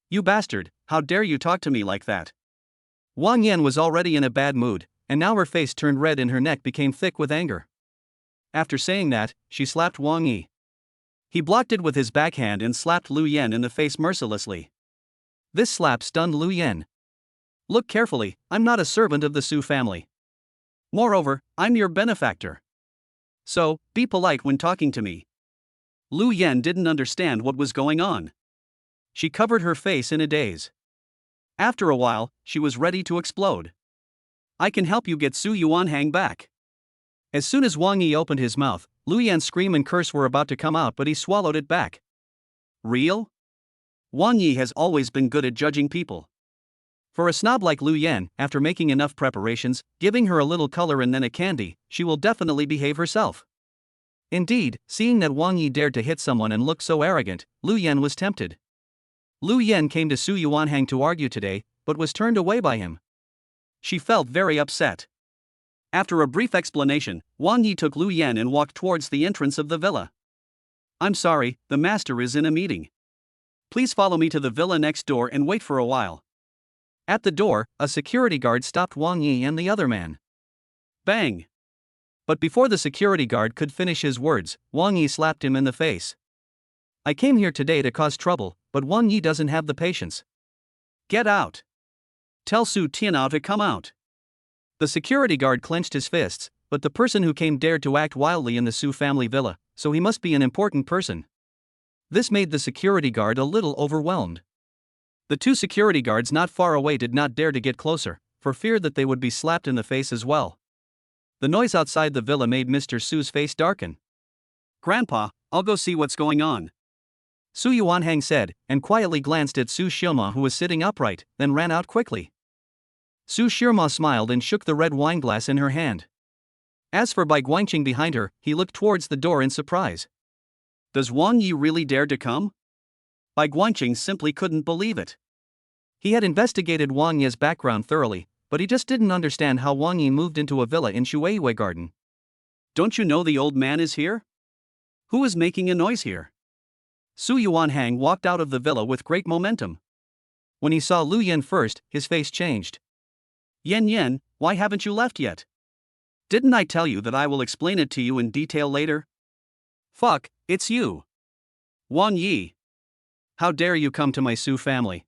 You bastard, how dare you talk to me like that?" Wang Yan was already in a bad mood, and now her face turned red and her neck became thick with anger. After saying that, she slapped Wang Yi. He blocked it with his backhand and slapped Lu Yan in the face mercilessly. This slap stunned Lu Yan. "Look carefully, I'm not a servant of the Su family. Moreover, I'm your benefactor. So, be polite when talking to me." Lu Yan didn't understand what was going on. She covered her face in a daze. After a while, she was ready to explode. "I can help you get Su Yuanhang back." As soon as Wang Yi opened his mouth, Lu Yan's scream and curse were about to come out, but he swallowed it back. Real? Wang Yi has always been good at judging people. For a snob like Lu Yan, after making enough preparations, giving her a little color and then a candy, she will definitely behave herself. Indeed, seeing that Wang Yi dared to hit someone and looked so arrogant, Lu Yan was tempted. Lu Yan came to Su Yuanhang to argue today, but was turned away by him. She felt very upset. After a brief explanation, Wang Yi took Lu Yan and walked towards the entrance of the villa. I'm sorry, the master is in a meeting. Please follow me to the villa next door and wait for a while. At the door, a security guard stopped Wang Yi and the other man. Bang! But before the security guard could finish his words, Wang Yi slapped him in the face. I came here today to cause trouble, but Wang Yi doesn't have the patience. Get out! Tell Su Tianao to come out. The security guard clenched his fists, but the person who came dared to act wildly in the Su family villa, so he must be an important person. This made the security guard a little overwhelmed. The two security guards not far away did not dare to get closer, for fear that they would be slapped in the face as well. The noise outside the villa made Mr. Su's face darken. Grandpa, I'll go see what's going on, Su Yuanhang said, and quietly glanced at Su Shima, who was sitting upright, then ran out quickly. Su Shima smiled and shook the red wine glass in her hand. As for Bai Guangqing behind her, he looked towards the door in surprise. Does Wang Yi really dare to come? Bai Guangqing simply couldn't believe it. He had investigated Wang Yi's background thoroughly, but he just didn't understand how Wang Yi moved into a villa in Shueiyue Garden. Don't you know the old man is here? Who is making a noise here? Su Yuanhang walked out of the villa with great momentum. When he saw Lu Yan first, his face changed. Yan, why haven't you left yet? Didn't I tell you that I will explain it to you in detail later? Fuck, it's you. Wang Yi. How dare you come to my Su family?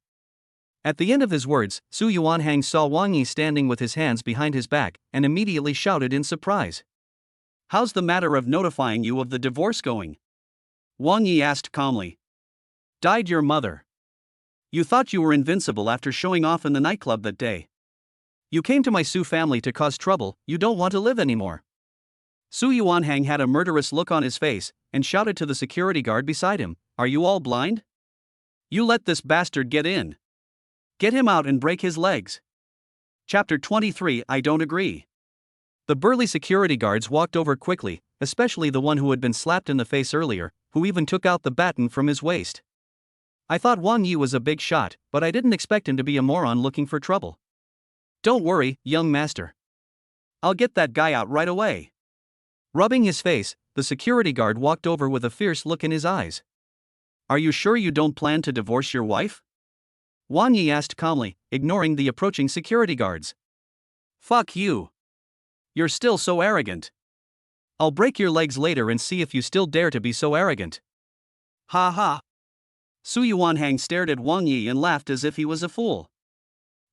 At the end of his words, Su Yuanhang saw Wang Yi standing with his hands behind his back, and immediately shouted in surprise. How's the matter of notifying you of the divorce going? Wang Yi asked calmly. Died your mother. You thought you were invincible after showing off in the nightclub that day. You came to my Su family to cause trouble, you don't want to live anymore. Su Yuanhang had a murderous look on his face, and shouted to the security guard beside him, Are you all blind? You let this bastard get in. Get him out and break his legs. Chapter 23 I don't agree. The burly security guards walked over quickly, especially the one who had been slapped in the face earlier, who even took out the baton from his waist. I thought Wang Yi was a big shot, but I didn't expect him to be a moron looking for trouble. Don't worry, young master. I'll get that guy out right away. Rubbing his face, the security guard walked over with a fierce look in his eyes. Are you sure you don't plan to divorce your wife? Wang Yi asked calmly, ignoring the approaching security guards. Fuck you. You're still so arrogant. I'll break your legs later and see if you still dare to be so arrogant. Ha ha. Su Yuanhang stared at Wang Yi and laughed as if he was a fool.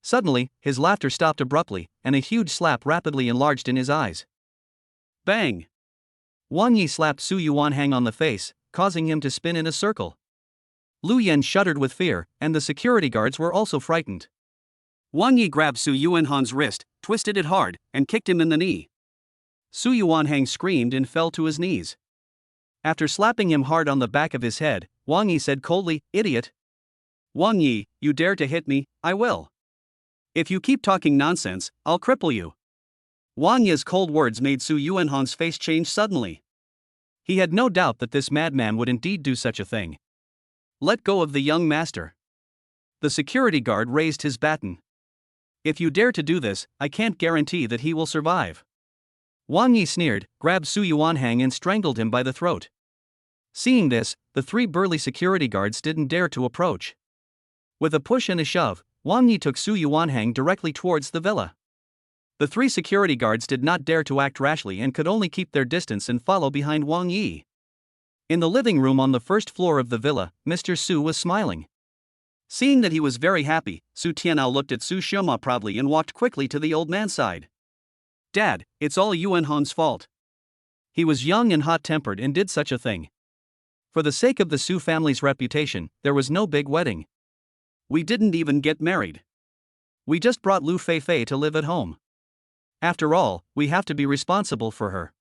Suddenly, his laughter stopped abruptly, and a huge slap rapidly enlarged in his eyes. Bang! Wang Yi slapped Su Yuanhang on the face, causing him to spin in a circle. Lu Yan shuddered with fear, and the security guards were also frightened. Wang Yi grabbed Su Yuanhang's wrist, twisted it hard, and kicked him in the knee. Su Yuanhang screamed and fell to his knees. After slapping him hard on the back of his head, Wang Yi said coldly, Idiot! Wang Yi, you dare to hit me, I will. If you keep talking nonsense, I'll cripple you. Wang Yi's cold words made Su Yuanhang's face change suddenly. He had no doubt that this madman would indeed do such a thing. Let go of the young master. The security guard raised his baton. If you dare to do this, I can't guarantee that he will survive. Wang Yi sneered, grabbed Su Yuanhang and strangled him by the throat. Seeing this, the three burly security guards didn't dare to approach. With a push and a shove, Wang Yi took Su Yuanhang directly towards the villa. The three security guards did not dare to act rashly and could only keep their distance and follow behind Wang Yi. In the living room on the first floor of the villa, Mr. Su was smiling. Seeing that he was very happy, Su Tianao looked at Su Shima proudly and walked quickly to the old man's side. Dad, it's all Yuanhang's fault. He was young and hot-tempered and did such a thing. For the sake of the Su family's reputation, there was no big wedding. We didn't even get married. We just brought Lu Feifei to live at home. After all, we have to be responsible for her.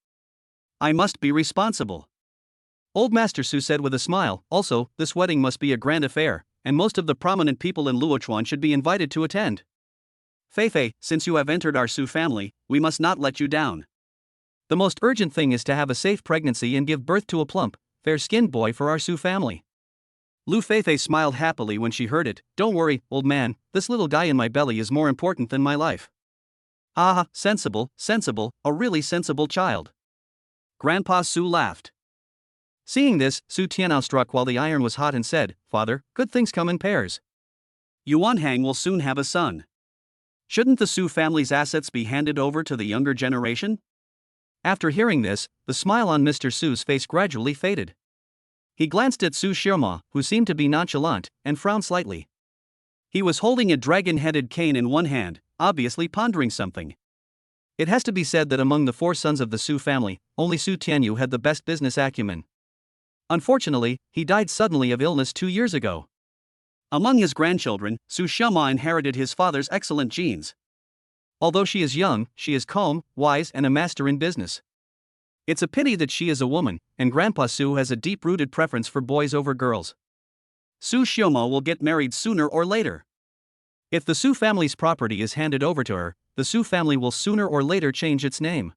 I must be responsible. Old Master Su said with a smile, also, this wedding must be a grand affair, and most of the prominent people in Luochuan should be invited to attend. Feifei, since you have entered our Su family, we must not let you down. The most urgent thing is to have a safe pregnancy and give birth to a plump, fair-skinned boy for our Su family. Lu Feifei smiled happily when she heard it. Don't worry, old man, this little guy in my belly is more important than my life. Ah, sensible, sensible, a really sensible child. Grandpa Su laughed. Seeing this, Su Tianao struck while the iron was hot and said, "Father, good things come in pairs. Yuan Hang will soon have a son. Shouldn't the Su family's assets be handed over to the younger generation?" After hearing this, the smile on Mr. Su's face gradually faded. He glanced at Su Xiaoma, who seemed to be nonchalant, and frowned slightly. He was holding a dragon-headed cane in one hand, obviously pondering something. It has to be said that among the 4 sons of the Su family, only Su Tianyu had the best business acumen. Unfortunately, he died suddenly of illness 2 years ago. Among his grandchildren, Su Xiaoma inherited his father's excellent genes. Although she is young, she is calm, wise, and a master in business. It's a pity that she is a woman, and Grandpa Su has a deep-rooted preference for boys over girls. Su Xiaoma will get married sooner or later. If the Su family's property is handed over to her, the Su family will sooner or later change its name.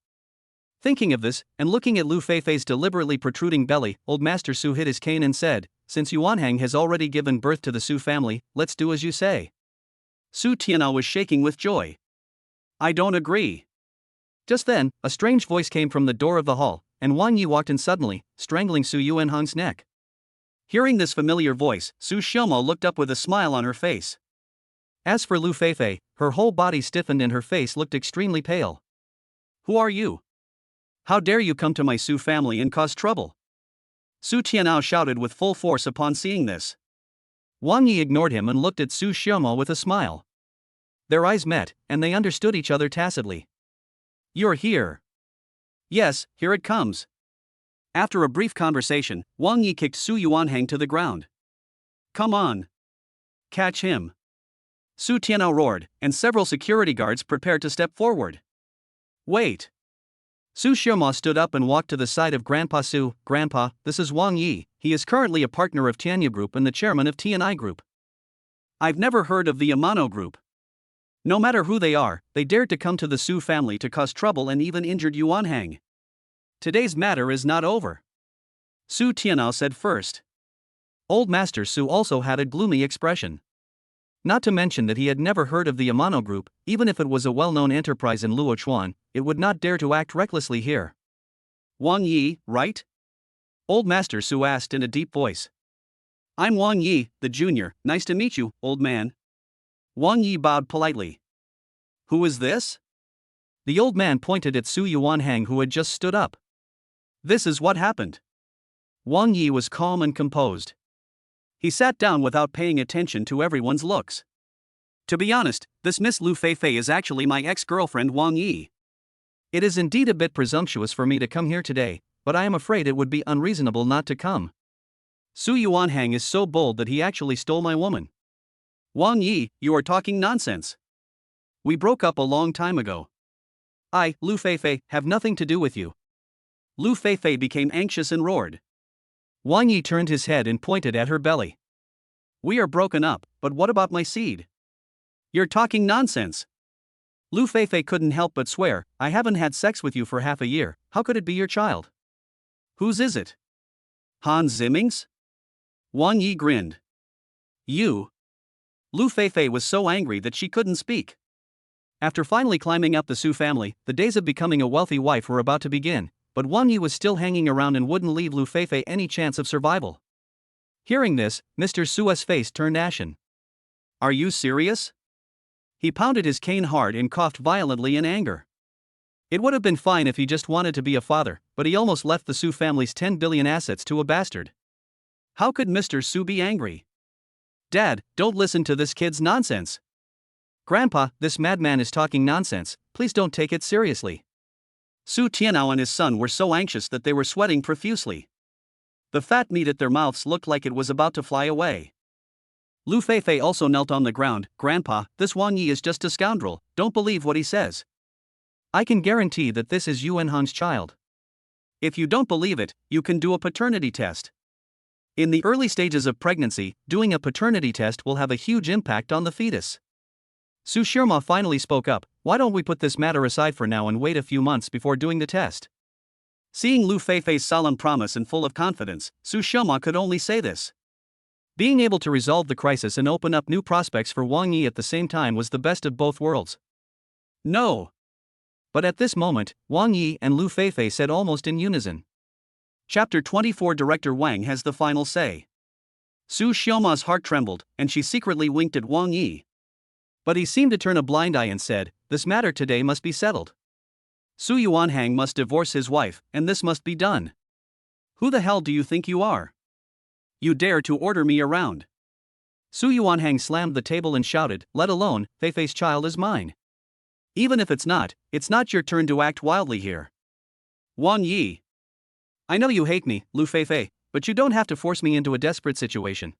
Thinking of this, and looking at Lu Feifei's deliberately protruding belly, Old Master Su hit his cane and said, "Since Yuan Hang has already given birth to the Su family, let's do as you say." Su Tianao was shaking with joy. "I don't agree." Just then, a strange voice came from the door of the hall, and Wang Yi walked in suddenly, strangling Su Yuanhang's neck. Hearing this familiar voice, Su Xiaoma looked up with a smile on her face. As for Lu Feifei, her whole body stiffened and her face looked extremely pale. "Who are you? How dare you come to my Su family and cause trouble?" Su Tianao shouted with full force upon seeing this. Wang Yi ignored him and looked at Su Xiaoma with a smile. Their eyes met, and they understood each other tacitly. "You're here." "Yes, here it comes." After a brief conversation, Wang Yi kicked Su Yuanhang to the ground. "Come on. Catch him." Su Tianao roared, and several security guards prepared to step forward. "Wait." Su Xiaoma stood up and walked to the side of Grandpa Su. "Grandpa, this is Wang Yi. He is currently a partner of Tana Group and the chairman of Tana Group." "I've never heard of the Amano Group. No matter who they are, they dared to come to the Su family to cause trouble and even injured Yuan Hang. Today's matter is not over," Su Tianao said first. Old Master Su also had a gloomy expression. Not to mention that he had never heard of the Amano Group. Even if it was a well-known enterprise in Luochuan, it would not dare to act recklessly here. "Wang Yi, right?" Old Master Su asked in a deep voice. "I'm Wang Yi, the junior. Nice to meet you, old man." Wang Yi bowed politely. "Who is this?" The old man pointed at Su Yuanhang, who had just stood up. "This is what happened." Wang Yi was calm and composed. He sat down without paying attention to everyone's looks. "To be honest, this Miss Lu Feifei is actually my ex-girlfriend Wang Yi. It is indeed a bit presumptuous for me to come here today, but I am afraid it would be unreasonable not to come. Su Yuanhang is so bold that he actually stole my woman." "Wang Yi, you are talking nonsense. We broke up a long time ago. I, Lu Feifei, have nothing to do with you." Lu Feifei became anxious and roared. Wang Yi turned his head and pointed at her belly. "We are broken up, but what about my seed?" "You're talking nonsense." Lu Feifei couldn't help but swear, "I haven't had sex with you for half a year, how could it be your child?" "Whose is it? Han Ziming's?" Wang Yi grinned. "You?" Lu Feifei was so angry that she couldn't speak. After finally climbing up the Su family, the days of becoming a wealthy wife were about to begin, but Wang Yi was still hanging around and wouldn't leave Lu Feifei any chance of survival. Hearing this, Mr. Su's face turned ashen. "Are you serious?" He pounded his cane hard and coughed violently in anger. It would have been fine if he just wanted to be a father, but he almost left the Su family's 10 billion assets to a bastard. How could Mr. Su be angry? "Dad, don't listen to this kid's nonsense." "Grandpa, this madman is talking nonsense, please don't take it seriously." Su Tianao and his son were so anxious that they were sweating profusely. The fat meat at their mouths looked like it was about to fly away. Lu Feifei also knelt on the ground. "Grandpa, this Wang Yi is just a scoundrel, don't believe what he says. I can guarantee that this is Yuanhan's child. If you don't believe it, you can do a paternity test. In the early stages of pregnancy, doing a paternity test will have a huge impact on the fetus." Su Xiaoma finally spoke up, "Why don't we put this matter aside for now and wait a few months before doing the test?" Seeing Lu Feifei's solemn promise and full of confidence, Su Xiaoma could only say this. Being able to resolve the crisis and open up new prospects for Wang Yi at the same time was the best of both worlds. "No. But at this moment, Wang Yi and Lu Feifei said almost in unison. Chapter 24. Director Wang has the final say. Su Xiaoma's heart trembled, and she secretly winked at Wang Yi. But he seemed to turn a blind eye and said, "This matter today must be settled. Su Yuanhang must divorce his wife, and this must be done. Who the hell do you think you are? You dare to order me around?" Su Yuanhang slammed the table and shouted, "Let alone, Feifei's child is mine. Even if it's not your turn to act wildly here. Wang Yi. I know you hate me, Lu Feifei, but you don't have to force me into a desperate situation.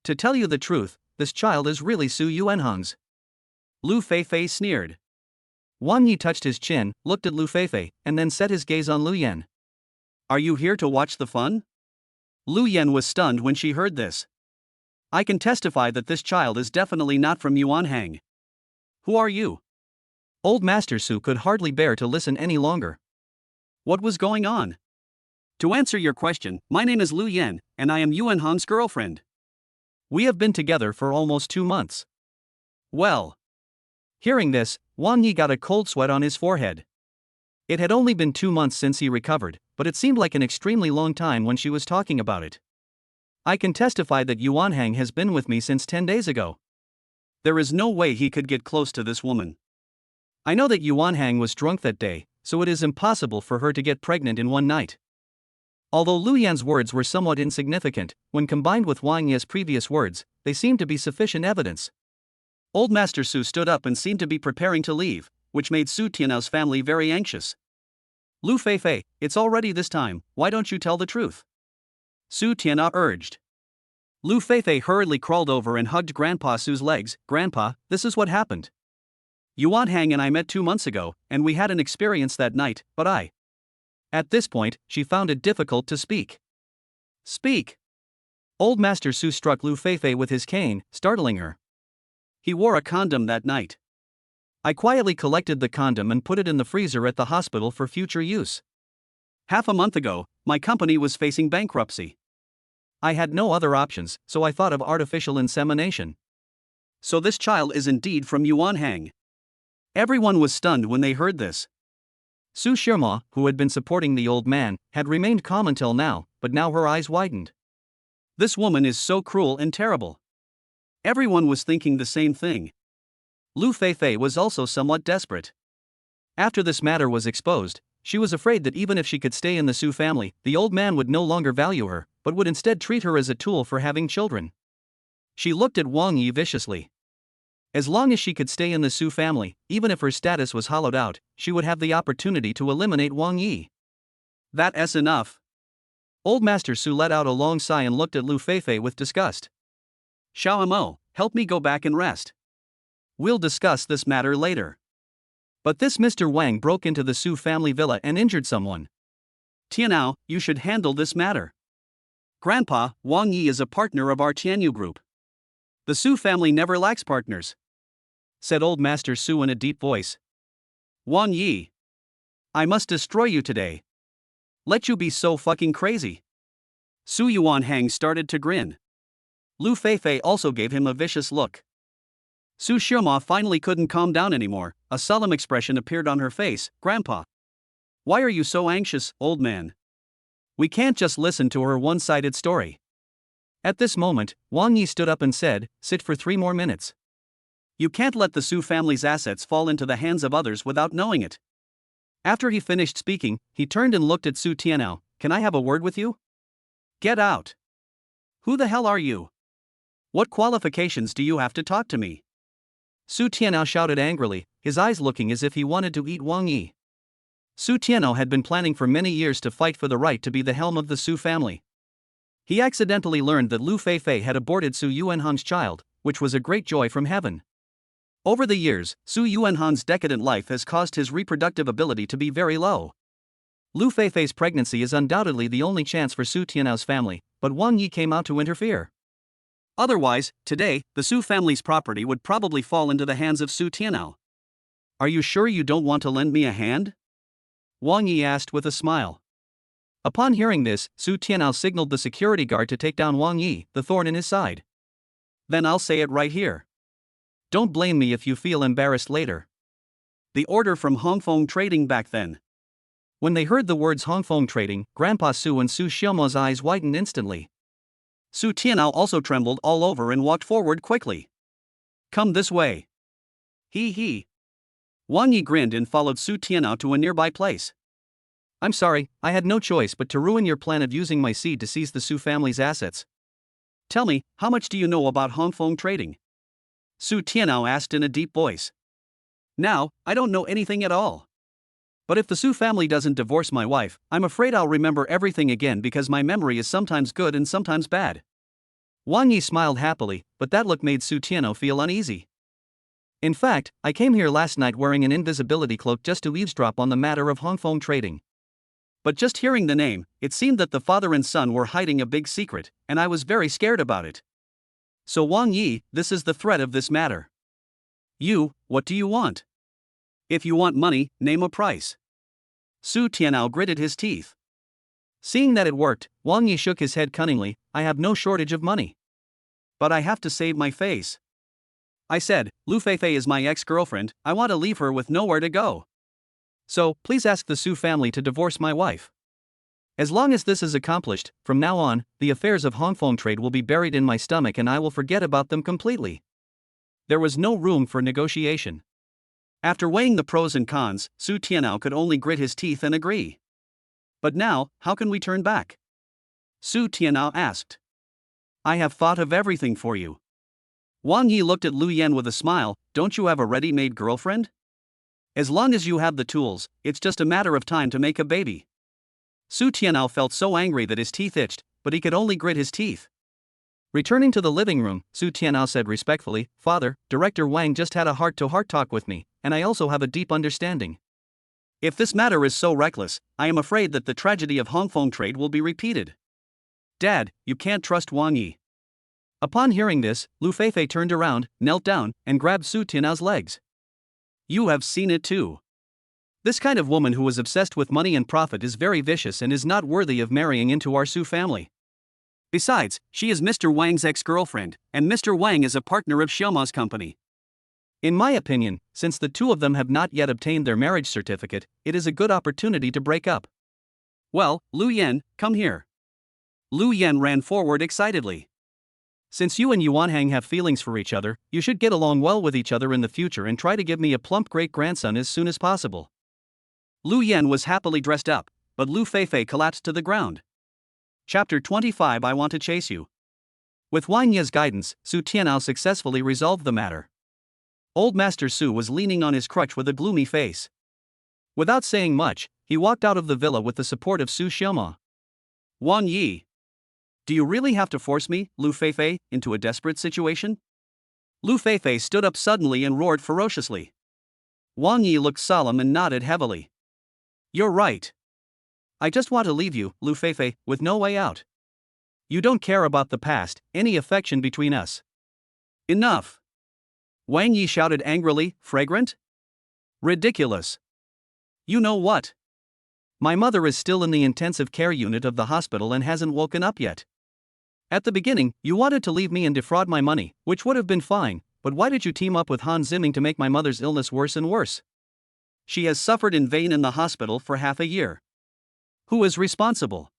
To tell you the truth, this child is really Su Yuanhang's." Lu Feifei sneered. Wang Yi touched his chin, looked at Lu Feifei, and then set his gaze on Lu Yan. "Are you here to watch the fun?" Lu Yan was stunned when she heard this. "I can testify that this child is definitely not from Yuanhang. Who are you?" Old Master Su could hardly bear to listen any longer. What was going on? "To answer your question, my name is Lu Yan, and I am Yuanhang's girlfriend. We have been together for almost 2 months. Well." Hearing this, Wang Yi got a cold sweat on his forehead. It had only been 2 months since he recovered, but it seemed like an extremely long time when she was talking about it. "I can testify that Yuanhang has been with me since 10 days ago. There is no way he could get close to this woman. I know that Yuanhang was drunk that day, so it is impossible for her to get pregnant in one night." Although Lu Yan's words were somewhat insignificant, when combined with Wang Yi's previous words, they seemed to be sufficient evidence. Old Master Su stood up and seemed to be preparing to leave, which made Su Tian'ao's family very anxious. "Lu Feifei, it's already this time, why don't you tell the truth?" Su Tian'ao urged. Lu Feifei hurriedly crawled over and hugged Grandpa Su's legs. "Grandpa, this is what happened. Yuanhang and I met 2 months ago, and we had an experience that night, but I..." At this point, she found it difficult to speak. "Speak!" Old Master Su struck Lu Feifei with his cane, startling her. "He wore a condom that night. I quietly collected the condom and put it in the freezer at the hospital for future use. Half a month ago, my company was facing bankruptcy. I had no other options, so I thought of artificial insemination. So this child is indeed from Yuanhang." Everyone was stunned when they heard this. Su Shirma, who had been supporting the old man, had remained calm until now, but now her eyes widened. This woman is so cruel and terrible. Everyone was thinking the same thing. Lu Feifei was also somewhat desperate. After this matter was exposed, she was afraid that even if she could stay in the Su family, the old man would no longer value her, but would instead treat her as a tool for having children. She looked at Wang Yi viciously. As long as she could stay in the Su family, even if her status was hollowed out, she would have the opportunity to eliminate Wang Yi. "That's enough." Old Master Su let out a long sigh and looked at Lu Feifei with disgust. "Xiaomo, help me go back and rest. We'll discuss this matter later." But this Mr. Wang broke into the Su family villa and injured someone. "Tian'ao, you should handle this matter. Grandpa, Wang Yi is a partner of our Tana Group. The Su family never lacks partners," said Old Master Su in a deep voice. "Wang Yi, I must destroy you today. Let you be so fucking crazy." Su Yuanhang started to grin. Lu Feifei also gave him a vicious look. Su Shirma finally couldn't calm down anymore. A solemn expression appeared on her face. "Grandpa, why are you so anxious, old man? We can't just listen to her one-sided story." At this moment, Wang Yi stood up and said, "Sit for 3 more minutes. You can't let the Su family's assets fall into the hands of others without knowing it." After he finished speaking, he turned and looked at Su Tian'ao. "Can I have a word with you?" "Get out. Who the hell are you? What qualifications do you have to talk to me?" Su Tian'ao shouted angrily, his eyes looking as if he wanted to eat Wang Yi. Su Tian'ao had been planning for many years to fight for the right to be the helm of the Su family. He accidentally learned that Lu Feifei had aborted Su Yuanhang's child, which was a great joy from heaven. Over the years, Su Yuanhang's decadent life has caused his reproductive ability to be very low. Lu Feifei's pregnancy is undoubtedly the only chance for Su Tian'ao's family, but Wang Yi came out to interfere. Otherwise, today, the Su family's property would probably fall into the hands of Su Tian'ao. "Are you sure you don't want to lend me a hand?" Wang Yi asked with a smile. Upon hearing this, Su Tian'ao signaled the security guard to take down Wang Yi, the thorn in his side. "Then I'll say it right here. Don't blame me if you feel embarrassed later. The order from Hong Kong Trading back then. When they heard the words Hong Kong Trading, Grandpa Su and Su Xiaoma's eyes widened instantly. Su Tianao also trembled all over and walked forward quickly. Come this way. He. Wang Yi grinned and followed Su Tianao to a nearby place. I'm sorry, I had no choice but to ruin your plan of using my seed to seize the Su family's assets. Tell me, how much do you know about Hong Kong Trading? Su Tianao asked in a deep voice. Now, I don't know anything at all. But if the Su family doesn't divorce my wife, I'm afraid I'll remember everything again because my memory is sometimes good and sometimes bad. Wang Yi smiled happily, but that look made Su Tianao feel uneasy. In fact, I came here last night wearing an invisibility cloak just to eavesdrop on the matter of Hong Kong Trading. But just hearing the name, it seemed that the father and son were hiding a big secret, and I was very scared about it. So Wang Yi, this is the thread of this matter. What do you want? If you want money, name a price. Su Tianao gritted his teeth. Seeing that it worked, Wang Yi shook his head cunningly. I have no shortage of money. But I have to save my face. I said, Lu Feifei is my ex-girlfriend, I want to leave her with nowhere to go. So, please ask the Su family to divorce my wife. As long as this is accomplished, from now on, the affairs of Hong Kong trade will be buried in my stomach and I will forget about them completely. There was no room for negotiation. After weighing the pros and cons, Su Tianao could only grit his teeth and agree. But now, how can we turn back? Su Tianao asked. I have thought of everything for you. Wang Yi looked at Lu Yan with a smile. Don't you have a ready-made girlfriend? As long as you have the tools, it's just a matter of time to make a baby. Su Tianao felt so angry that his teeth itched, but he could only grit his teeth. Returning to the living room, Su Tianao said respectfully, Father, Director Wang just had a heart-to-heart talk with me, and I also have a deep understanding. If this matter is so reckless, I am afraid that the tragedy of Hong Kong trade will be repeated. Dad, you can't trust Wang Yi. Upon hearing this, Lu Feifei turned around, knelt down, and grabbed Su Tianao's legs. You have seen it too. This kind of woman who is obsessed with money and profit is very vicious and is not worthy of marrying into our Su family. Besides, she is Mr. Wang's ex-girlfriend, and Mr. Wang is a partner of Xiaoma's company. In my opinion, since the two of them have not yet obtained their marriage certificate, it is a good opportunity to break up. Well, Lu Yan, come here. Lu Yan ran forward excitedly. Since you and Yuan Hang have feelings for each other, you should get along well with each other in the future and try to give me a plump great-grandson as soon as possible. Lu Yan was happily dressed up, but Lu Feifei collapsed to the ground. Chapter 25 I Want to Chase You. With Wang Yi's guidance, Su Tianao successfully resolved the matter. Old Master Su was leaning on his crutch with a gloomy face. Without saying much, he walked out of the villa with the support of Su Xiaoma. Wang Yi. Do you really have to force me, Lu Feifei, into a desperate situation? Lu Feifei stood up suddenly and roared ferociously. Wang Yi looked solemn and nodded heavily. You're right. I just want to leave you, Lu Feifei, with no way out. You don't care about the past, any affection between us. Enough. Wang Yi shouted angrily, fragrant? Ridiculous. You know what? My mother is still in the intensive care unit of the hospital and hasn't woken up yet. At the beginning, you wanted to leave me and defraud my money, which would have been fine, but why did you team up with Han Zimming to make my mother's illness worse and worse? She has suffered in vain in the hospital for half a year. Who is responsible?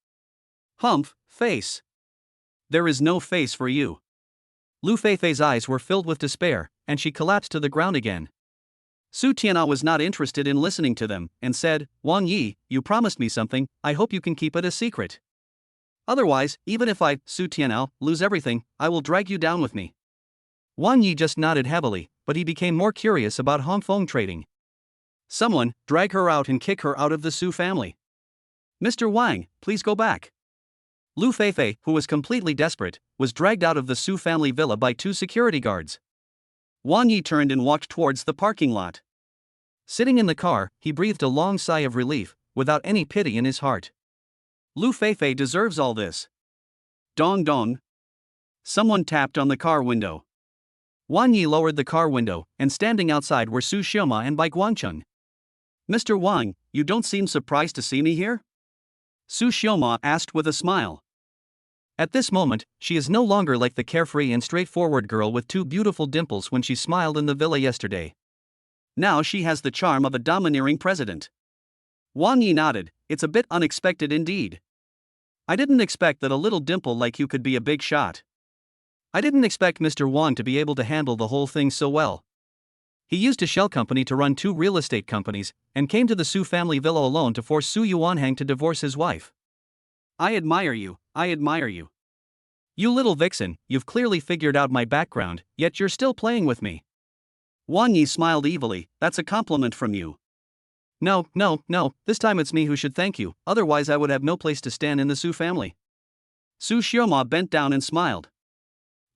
Humph, face. There is no face for you. Lu Feifei's eyes were filled with despair, and she collapsed to the ground again. Su Tianao was not interested in listening to them, and said, Wang Yi, you promised me something, I hope you can keep it a secret. Otherwise, even if I, Su Tianao, lose everything, I will drag you down with me. Wang Yi just nodded heavily, but he became more curious about Hong Kong trading. Someone, drag her out and kick her out of the Su family. Mr. Wang, please go back. Lu Feifei, who was completely desperate, was dragged out of the Su family villa by 2 security guards. Wang Yi turned and walked towards the parking lot. Sitting in the car, he breathed a long sigh of relief, without any pity in his heart. Lu Feifei deserves all this. Dong dong. Someone tapped on the car window. Wang Yi lowered the car window, and standing outside were Su Xiaoma and Bai Guangcheng. Mr. Wang, you don't seem surprised to see me here? Su Xiaoma asked with a smile. At this moment, she is no longer like the carefree and straightforward girl with 2 beautiful dimples when she smiled in the villa yesterday. Now she has the charm of a domineering president. Wang Yi nodded. It's a bit unexpected indeed. I didn't expect that a little dimple like you could be a big shot. I didn't expect Mr. Wang to be able to handle the whole thing so well. He used a shell company to run 2 real estate companies, and came to the Su family villa alone to force Su Yuanhang to divorce his wife. I admire you, I admire you. You little vixen, you've clearly figured out my background, yet you're still playing with me. Wang Yi smiled evilly. That's a compliment from you. No, this time it's me who should thank you, otherwise I would have no place to stand in the Su family. Su Xiaoma bent down and smiled.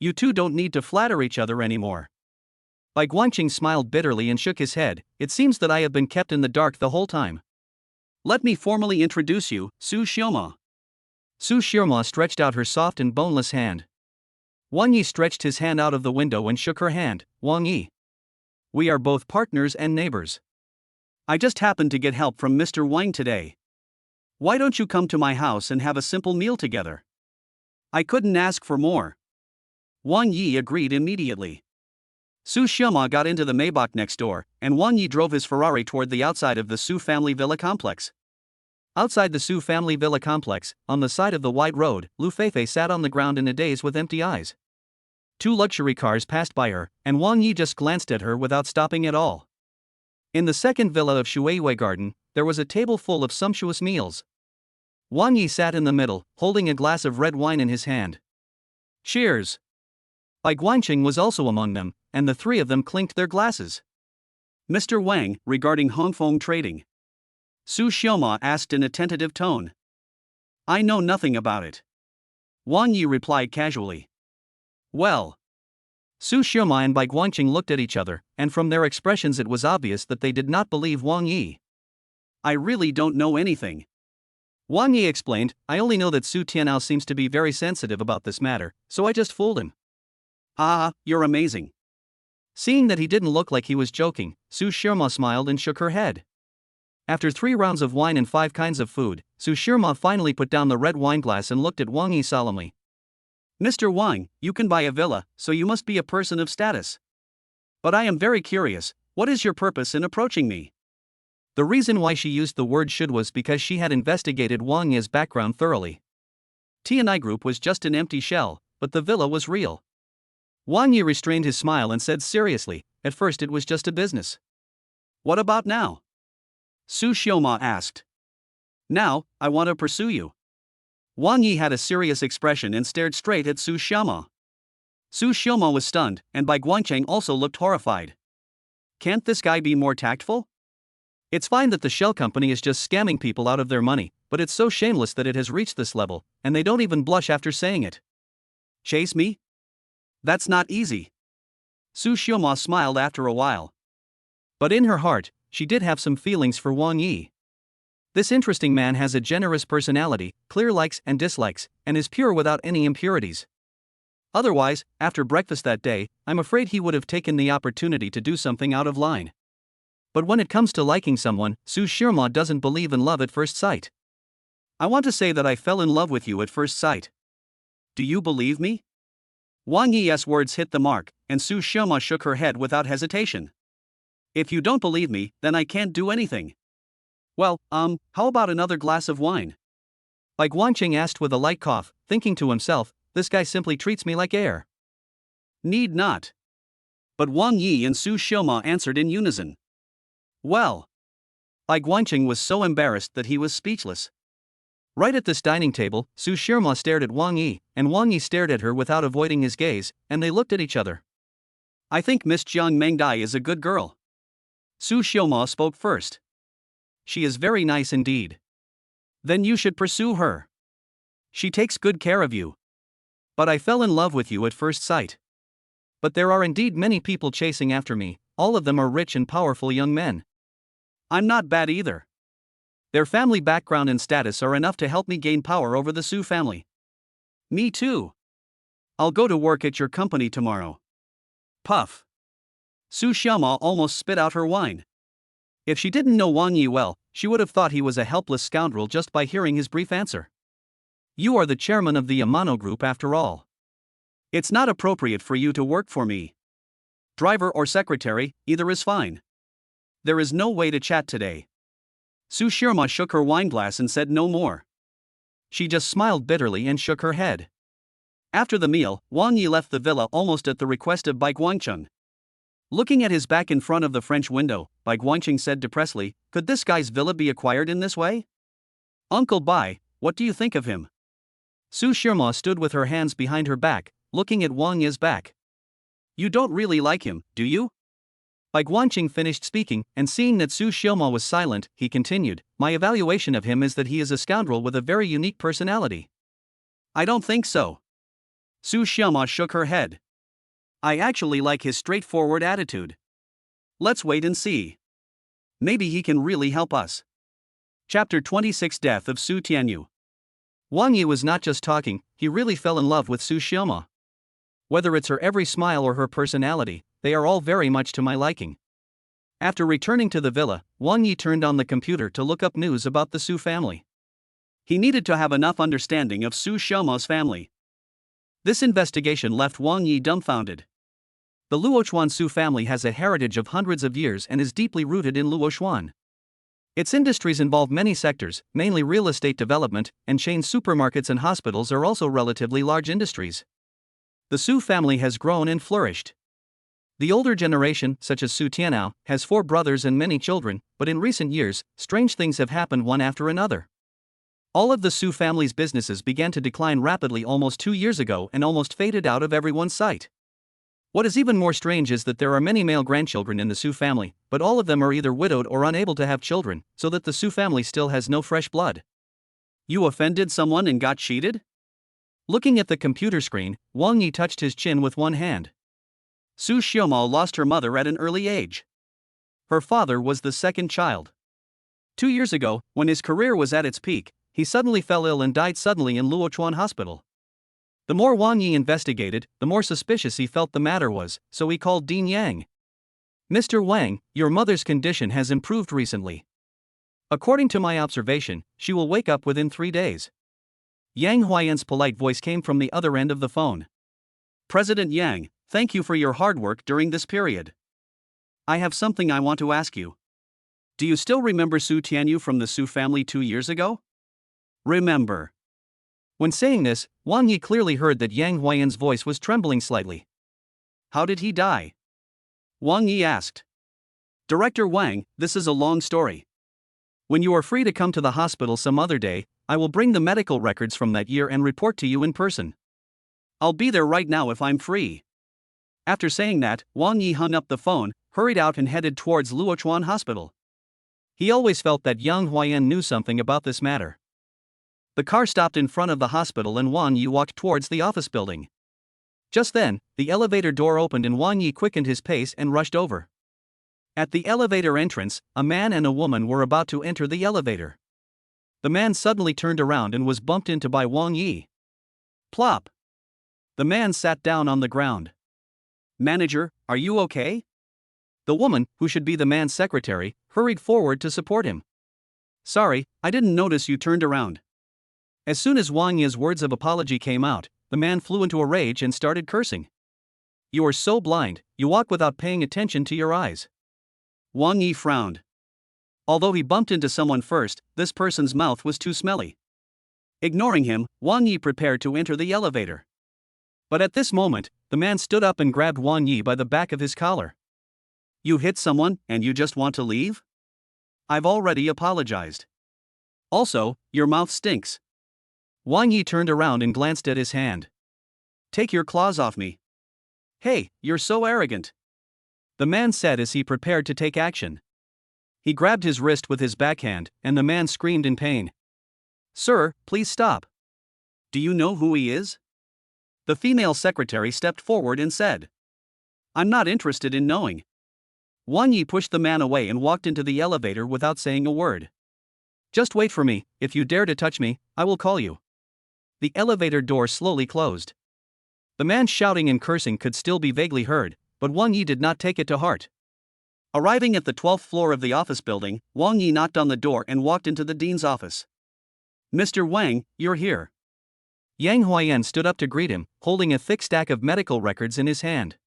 You two don't need to flatter each other anymore. Bai Guangqing smiled bitterly and shook his head. It seems that I have been kept in the dark the whole time. Let me formally introduce you, Su Xiaoma. Su Xiaoma stretched out her soft and boneless hand. Wang Yi stretched his hand out of the window and shook her hand. Wang Yi. We are both partners and neighbors. I just happened to get help from Mr. Wang today. Why don't you come to my house and have a simple meal together? I couldn't ask for more. Wang Yi agreed immediately. Su Xiaoma got into the Maybach next door, and Wang Yi drove his Ferrari toward the outside of the Su family villa complex. Outside the Su family villa complex, on the side of the white road, Lu Feifei sat on the ground in a daze with empty eyes. 2 luxury cars passed by her, and Wang Yi just glanced at her without stopping at all. In the second villa of Shuiwei Garden, there was a table full of sumptuous meals. Wang Yi sat in the middle, holding a glass of red wine in his hand. Cheers! Bai Guangqing was also among them, and the 3 of them clinked their glasses. Mr. Wang, regarding Hongfeng trading. Su Xiaoma asked in a tentative tone. I know nothing about it. Wang Yi replied casually. Well. Su Xiaoma and Bai Guangqing looked at each other, and from their expressions it was obvious that they did not believe Wang Yi. I really don't know anything. Wang Yi explained, I only know that Su Tianao seems to be very sensitive about this matter, so I just fooled him. Ah, you're amazing. Seeing that he didn't look like he was joking, Su Xiaoma smiled and shook her head. After 3 rounds of wine and 5 kinds of food, Su Xiaoma finally put down the red wine glass and looked at Wang Yi solemnly. Mr. Wang, you can buy a villa, so you must be a person of status. But I am very curious, what is your purpose in approaching me? The reason why she used the word should was because she had investigated Wang Yi's background thoroughly. Tana Group was just an empty shell, but the villa was real. Wang Yi restrained his smile and said seriously, at first it was just a business. What about now? Su Xiaoma asked. Now, I want to pursue you. Wang Yi had a serious expression and stared straight at Su Xiaoma. Su Xiaoma was stunned, and Bai Guangqing also looked horrified. Can't this guy be more tactful? It's fine that the shell company is just scamming people out of their money, but it's so shameless that it has reached this level, and they don't even blush after saying it. Chase me? That's not easy. Su Xiaoma smiled after a while. But in her heart, she did have some feelings for Wang Yi. This interesting man has a generous personality, clear likes and dislikes, and is pure without any impurities. Otherwise, after breakfast that day, I'm afraid he would have taken the opportunity to do something out of line. But when it comes to liking someone, Su Xiaoma doesn't believe in love at first sight. I want to say that I fell in love with you at first sight. Do you believe me? Wang Yi's words hit the mark, and Su Xiaoma shook her head without hesitation. If you don't believe me, then I can't do anything. Well, how about another glass of wine? Bai Guangqing asked with a light cough, thinking to himself, this guy simply treats me like air. Need not. But Wang Yi and Su Xiaoma answered in unison. Well. Bai Guangqing was so embarrassed that he was speechless. Right at this dining table, Su Xiaoma stared at Wang Yi, and Wang Yi stared at her without avoiding his gaze, and they looked at each other. I think Miss Jiang Mengdai is a good girl. Su Xiaoma spoke first. She is very nice indeed. Then you should pursue her. She takes good care of you. But I fell in love with you at first sight. But there are indeed many people chasing after me, all of them are rich and powerful young men. I'm not bad either. Their family background and status are enough to help me gain power over the Su family. Me too. I'll go to work at your company tomorrow. Puff. Su Xiaoma almost spit out her wine. If she didn't know Wang Yi well, she would have thought he was a helpless scoundrel just by hearing his brief answer. You are the chairman of the Tana Group after all. It's not appropriate for you to work for me. Driver or secretary, either is fine. There is no way to chat today. Su Shirma shook her wineglass and said no more. She just smiled bitterly and shook her head. After the meal, Wang Yi left the villa almost at the request of Bai Guangcheng. Looking at his back in front of the French window, Bai Guangcheng said depressedly, "Could this guy's villa be acquired in this way? Uncle Bai, what do you think of him?" Su Shirma stood with her hands behind her back, looking at Wang Yi's back. "You don't really like him, do you?" Bai Guangcheng finished speaking, and seeing that Su Shirma was silent, he continued, "My evaluation of him is that he is a scoundrel with a very unique personality." "I don't think so." Su Shirma shook her head. "I actually like his straightforward attitude. Let's wait and see. Maybe he can really help us." Chapter 26 Death of Su Tianyu. Wang Yi was not just talking, he really fell in love with Su Shirma. Whether it's her every smile or her personality, they are all very much to my liking. After returning to the villa, Wang Yi turned on the computer to look up news about the Su family. He needed to have enough understanding of Su Shirma's family. This investigation left Wang Yi dumbfounded. The Luochuan Su family has a heritage of hundreds of years and is deeply rooted in Luochuan. Its industries involve many sectors, mainly real estate development, and chain supermarkets and hospitals are also relatively large industries. The Su family has grown and flourished. The older generation, such as Su Tianao, has 4 brothers and many children, but in recent years, strange things have happened one after another. All of the Su family's businesses began to decline rapidly almost 2 years ago and almost faded out of everyone's sight. What is even more strange is that there are many male grandchildren in the Su family, but all of them are either widowed or unable to have children, so that the Su family still has no fresh blood. You offended someone and got cheated? Looking at the computer screen, Wang Yi touched his chin with one hand. Su Shirma lost her mother at an early age. Her father was the second child. 2 years ago, when his career was at its peak, he suddenly fell ill and died suddenly in Luochuan Hospital. The more Wang Yi investigated, the more suspicious he felt the matter was, so he called Dean Yang. "Mr. Wang, your mother's condition has improved recently. According to my observation, she will wake up within 3 days." Yang Huaiyan's polite voice came from the other end of the phone. "President Yang, thank you for your hard work during this period. I have something I want to ask you. Do you still remember Su Tianyu from the Su family 2 years ago?" "Remember." When saying this, Wang Yi clearly heard that Yang Huaiyan's voice was trembling slightly. "How did he die?" Wang Yi asked. "Director Wang, this is a long story. When you are free to come to the hospital some other day, I will bring the medical records from that year and report to you in person. I'll be there right now if I'm free." After saying that, Wang Yi hung up the phone, hurried out and headed towards Luochuan Hospital. He always felt that Yang Huaiyan knew something about this matter. The car stopped in front of the hospital and Wang Yi walked towards the office building. Just then, the elevator door opened and Wang Yi quickened his pace and rushed over. At the elevator entrance, a man and a woman were about to enter the elevator. The man suddenly turned around and was bumped into by Wang Yi. Plop! The man sat down on the ground. "Manager, are you okay?" The woman, who should be the man's secretary, hurried forward to support him. "Sorry, I didn't notice you turned around." As soon as Wang Yi's words of apology came out, the man flew into a rage and started cursing. "You are so blind, you walk without paying attention to your eyes." Wang Yi frowned. Although he bumped into someone first, this person's mouth was too smelly. Ignoring him, Wang Yi prepared to enter the elevator. But at this moment, the man stood up and grabbed Wang Yi by the back of his collar. "You hit someone, and you just want to leave? I've already apologized. Also, your mouth stinks." Wang Yi turned around and glanced at his hand. "Take your claws off me." "Hey, you're so arrogant," the man said as he prepared to take action. He grabbed his wrist with his backhand, and the man screamed in pain. "Sir, please stop. Do you know who he is?" The female secretary stepped forward and said. "I'm not interested in knowing." Wang Yi pushed the man away and walked into the elevator without saying a word. "Just wait for me, if you dare to touch me, I will call you." The elevator door slowly closed. The man shouting and cursing could still be vaguely heard, but Wang Yi did not take it to heart. Arriving at the 12th floor of the office building, Wang Yi knocked on the door and walked into the dean's office. "Mr. Wang, you're here." Yang Huaiyan stood up to greet him, holding a thick stack of medical records in his hand.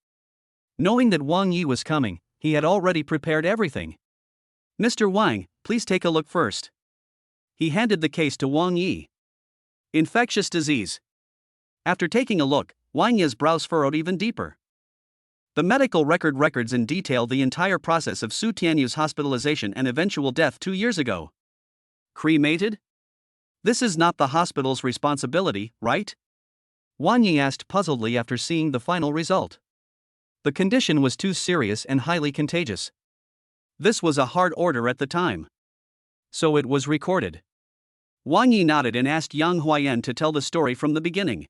Knowing that Wang Yi was coming, he had already prepared everything. Mr. Wang, please take a look first. He handed the case to Wang Yi. Infectious disease. After taking a look, Wang Yi's brows furrowed even deeper. The medical records in detail the entire process of Su Tianyu's hospitalization and eventual death 2 years ago. Cremated? This is not the hospital's responsibility, right? Wang Yi asked puzzledly after seeing the final result. The condition was too serious and highly contagious. This was a hard order at the time. So it was recorded. Wang Yi nodded and asked Yang Huayan to tell the story from the beginning.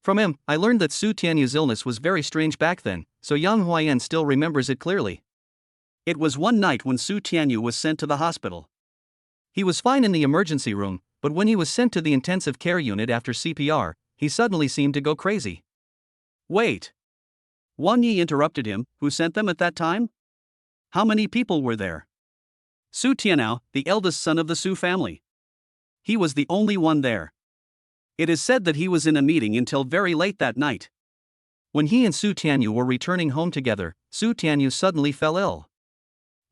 From him, I learned that Su Tianyu's illness was very strange back then, so Yang Huayan still remembers it clearly. It was one night when Su Tianyu was sent to the hospital. He was fine in the emergency room, but when he was sent to the intensive care unit after CPR, he suddenly seemed to go crazy. Wait. Wang Yi interrupted him. Who sent them at that time? How many people were there? Su Tianao, the eldest son of the Su family. He was the only one there. It is said that he was in a meeting until very late that night. When he and Su Tianyu were returning home together, Su Tianyu suddenly fell ill.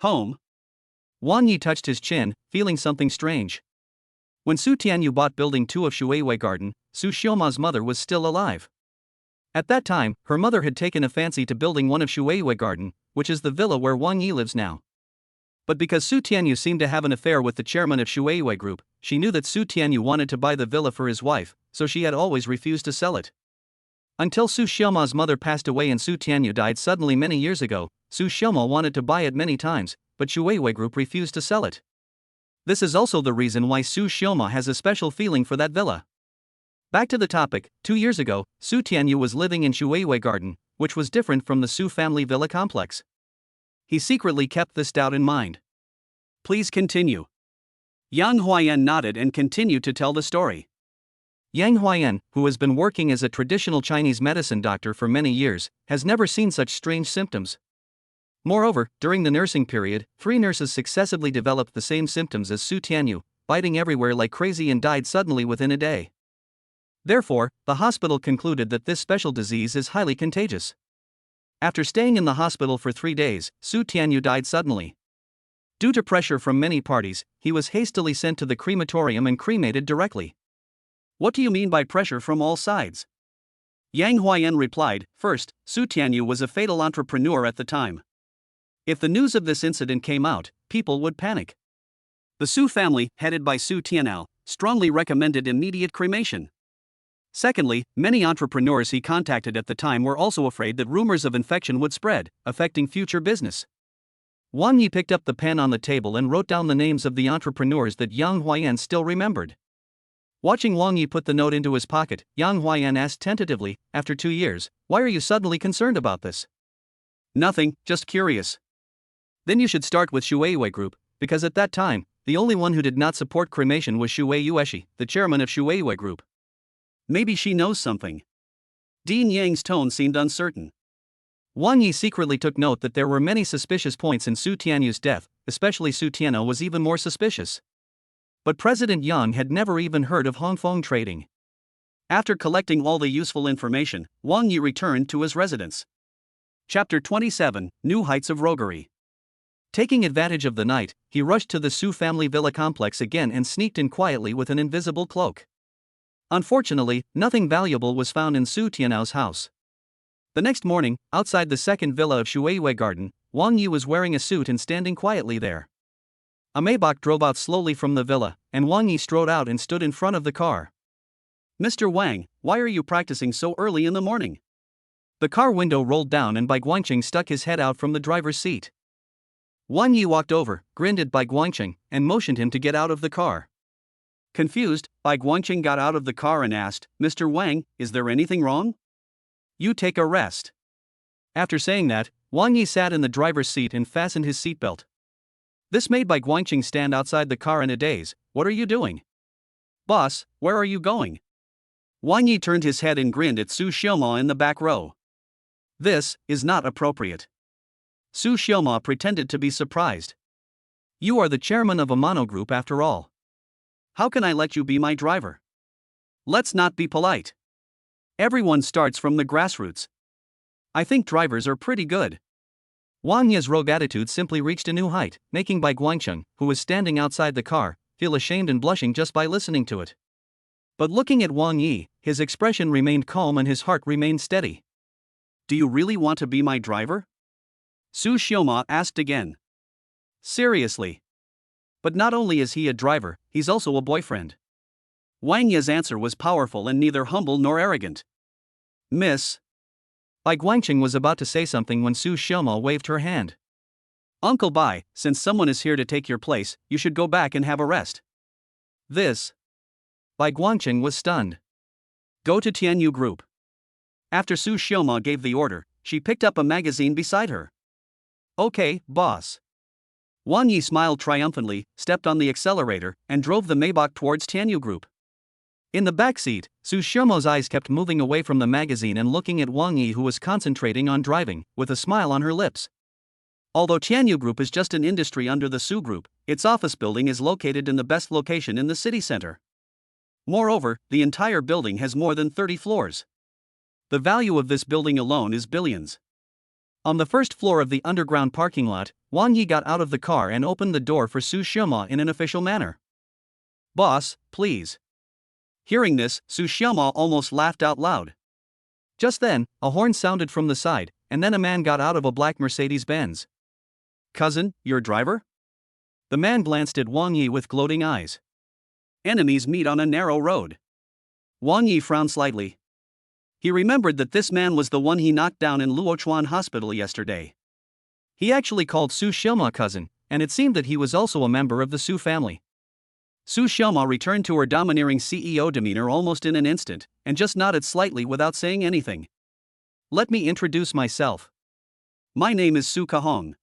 Home? Wang Yi touched his chin, feeling something strange. When Su Tianyu bought Building 2 of Shuiwei Garden, Su Xiuma's mother was still alive. At that time, her mother had taken a fancy to Building 1 of Shuiwei Garden, which is the villa where Wang Yi lives now. But because Su Tianyu seemed to have an affair with the chairman of Shuiwei Group, she knew that Su Tianyu wanted to buy the villa for his wife, so she had always refused to sell it. Until Su Xiuma's mother passed away and Su Tianyu died suddenly many years ago, Su Xiuma wanted to buy it many times, but Shuiwei Group refused to sell it. This is also the reason why Su Xiuma has a special feeling for that villa. Back to the topic, 2 years ago, Su Tianyu was living in Shuiwei Garden, which was different from the Su family villa complex. He secretly kept this doubt in mind. Please continue. Yang Huayan nodded and continued to tell the story. Yang Huayan, who has been working as a traditional Chinese medicine doctor for many years, has never seen such strange symptoms. Moreover, during the nursing period, 3 nurses successively developed the same symptoms as Su Tianyu, biting everywhere like crazy and died suddenly within a day. Therefore, the hospital concluded that this special disease is highly contagious. After staying in the hospital for 3 days, Su Tianyu died suddenly. Due to pressure from many parties, he was hastily sent to the crematorium and cremated directly. What do you mean by pressure from all sides? Yang Huayan replied, first, Su Tianyu was a fatal entrepreneur at the time. If the news of this incident came out, people would panic. The Su family, headed by Su Tianao, strongly recommended immediate cremation. Secondly, many entrepreneurs he contacted at the time were also afraid that rumors of infection would spread, affecting future business. Wang Yi picked up the pen on the table and wrote down the names of the entrepreneurs that Yang Huayan still remembered. Watching Wang Yi put the note into his pocket, Yang Huayan asked tentatively, after 2 years, why are you suddenly concerned about this? Nothing, just curious. Then you should start with Shuiwei Group, because at that time, the only one who did not support cremation was Shuwei Yueshi, the chairman of Shuiwei Group. Maybe she knows something. Dean Yang's tone seemed uncertain. Wang Yi secretly took note that there were many suspicious points in Su Tianyu's death, especially Su Tianao was even more suspicious. But President Yang had never even heard of Hong Kong trading. After collecting all the useful information, Wang Yi returned to his residence. Chapter 27, New Heights of Roguery. Taking advantage of the night, he rushed to the Su family villa complex again and sneaked in quietly with an invisible cloak. Unfortunately, nothing valuable was found in Su Tianao's house. The next morning, outside the second villa of Shuiwei Garden, Wang Yi was wearing a suit and standing quietly there. A Maybach drove out slowly from the villa, and Wang Yi strode out and stood in front of the car. Mr. Wang, why are you practicing so early in the morning? The car window rolled down and Bai Guangqing stuck his head out from the driver's seat. Wang Yi walked over, grinned at Bai Guangqing, and motioned him to get out of the car. Confused, Bai Guangqing got out of the car and asked, Mr. Wang, is there anything wrong? You take a rest. After saying that, Wang Yi sat in the driver's seat and fastened his seatbelt. This made Bai Guangqing stand outside the car in a daze. What are you doing? Boss, where are you going? Wang Yi turned his head and grinned at Su Xiuma in the back row. This is not appropriate. Su Xiuma pretended to be surprised. You are the chairman of a mono group after all. How can I let you be my driver? Let's not be polite. Everyone starts from the grassroots. I think drivers are pretty good. Wang Yi's rogue attitude simply reached a new height, making Bai Guangcheng, who was standing outside the car, feel ashamed and blushing just by listening to it. But looking at Wang Yi, his expression remained calm and his heart remained steady. "Do you really want to be my driver?" Su Xiaoma asked again. "Seriously?" But not only is he a driver, he's also a boyfriend. Wang Yi's answer was powerful and neither humble nor arrogant. "Miss." Bai Guangcheng was about to say something when Su Xiaoma waved her hand. "Uncle Bai, since someone is here to take your place, you should go back and have a rest." This. Bai Guangcheng was stunned. "Go to Tana Group." After Su Xiaoma gave the order, she picked up a magazine beside her. "Okay, boss." Wang Yi smiled triumphantly, stepped on the accelerator, and drove the Maybach towards Tana Group. In the back seat, Su Xiaoma's eyes kept moving away from the magazine and looking at Wang Yi, who was concentrating on driving, with a smile on her lips. Although Tana Group is just an industry under the Su Group, its office building is located in the best location in the city center. Moreover, the entire building has more than 30 floors. The value of this building alone is billions. On the first floor of the underground parking lot, Wang Yi got out of the car and opened the door for Su Xiaoma in an official manner. "Boss, please." Hearing this, Su Xiaoma almost laughed out loud. Just then, a horn sounded from the side, and then a man got out of a black Mercedes-Benz. "Cousin, your driver?" The man glanced at Wang Yi with gloating eyes. Enemies meet on a narrow road. Wang Yi frowned slightly. He remembered that this man was the one he knocked down in Luochuan Hospital yesterday. He actually called Su Xiaoma cousin, and it seemed that he was also a member of the Su family. Su Xiaoma returned to her domineering CEO demeanor almost in an instant, and just nodded slightly without saying anything. "Let me introduce myself. My name is Su Kahong.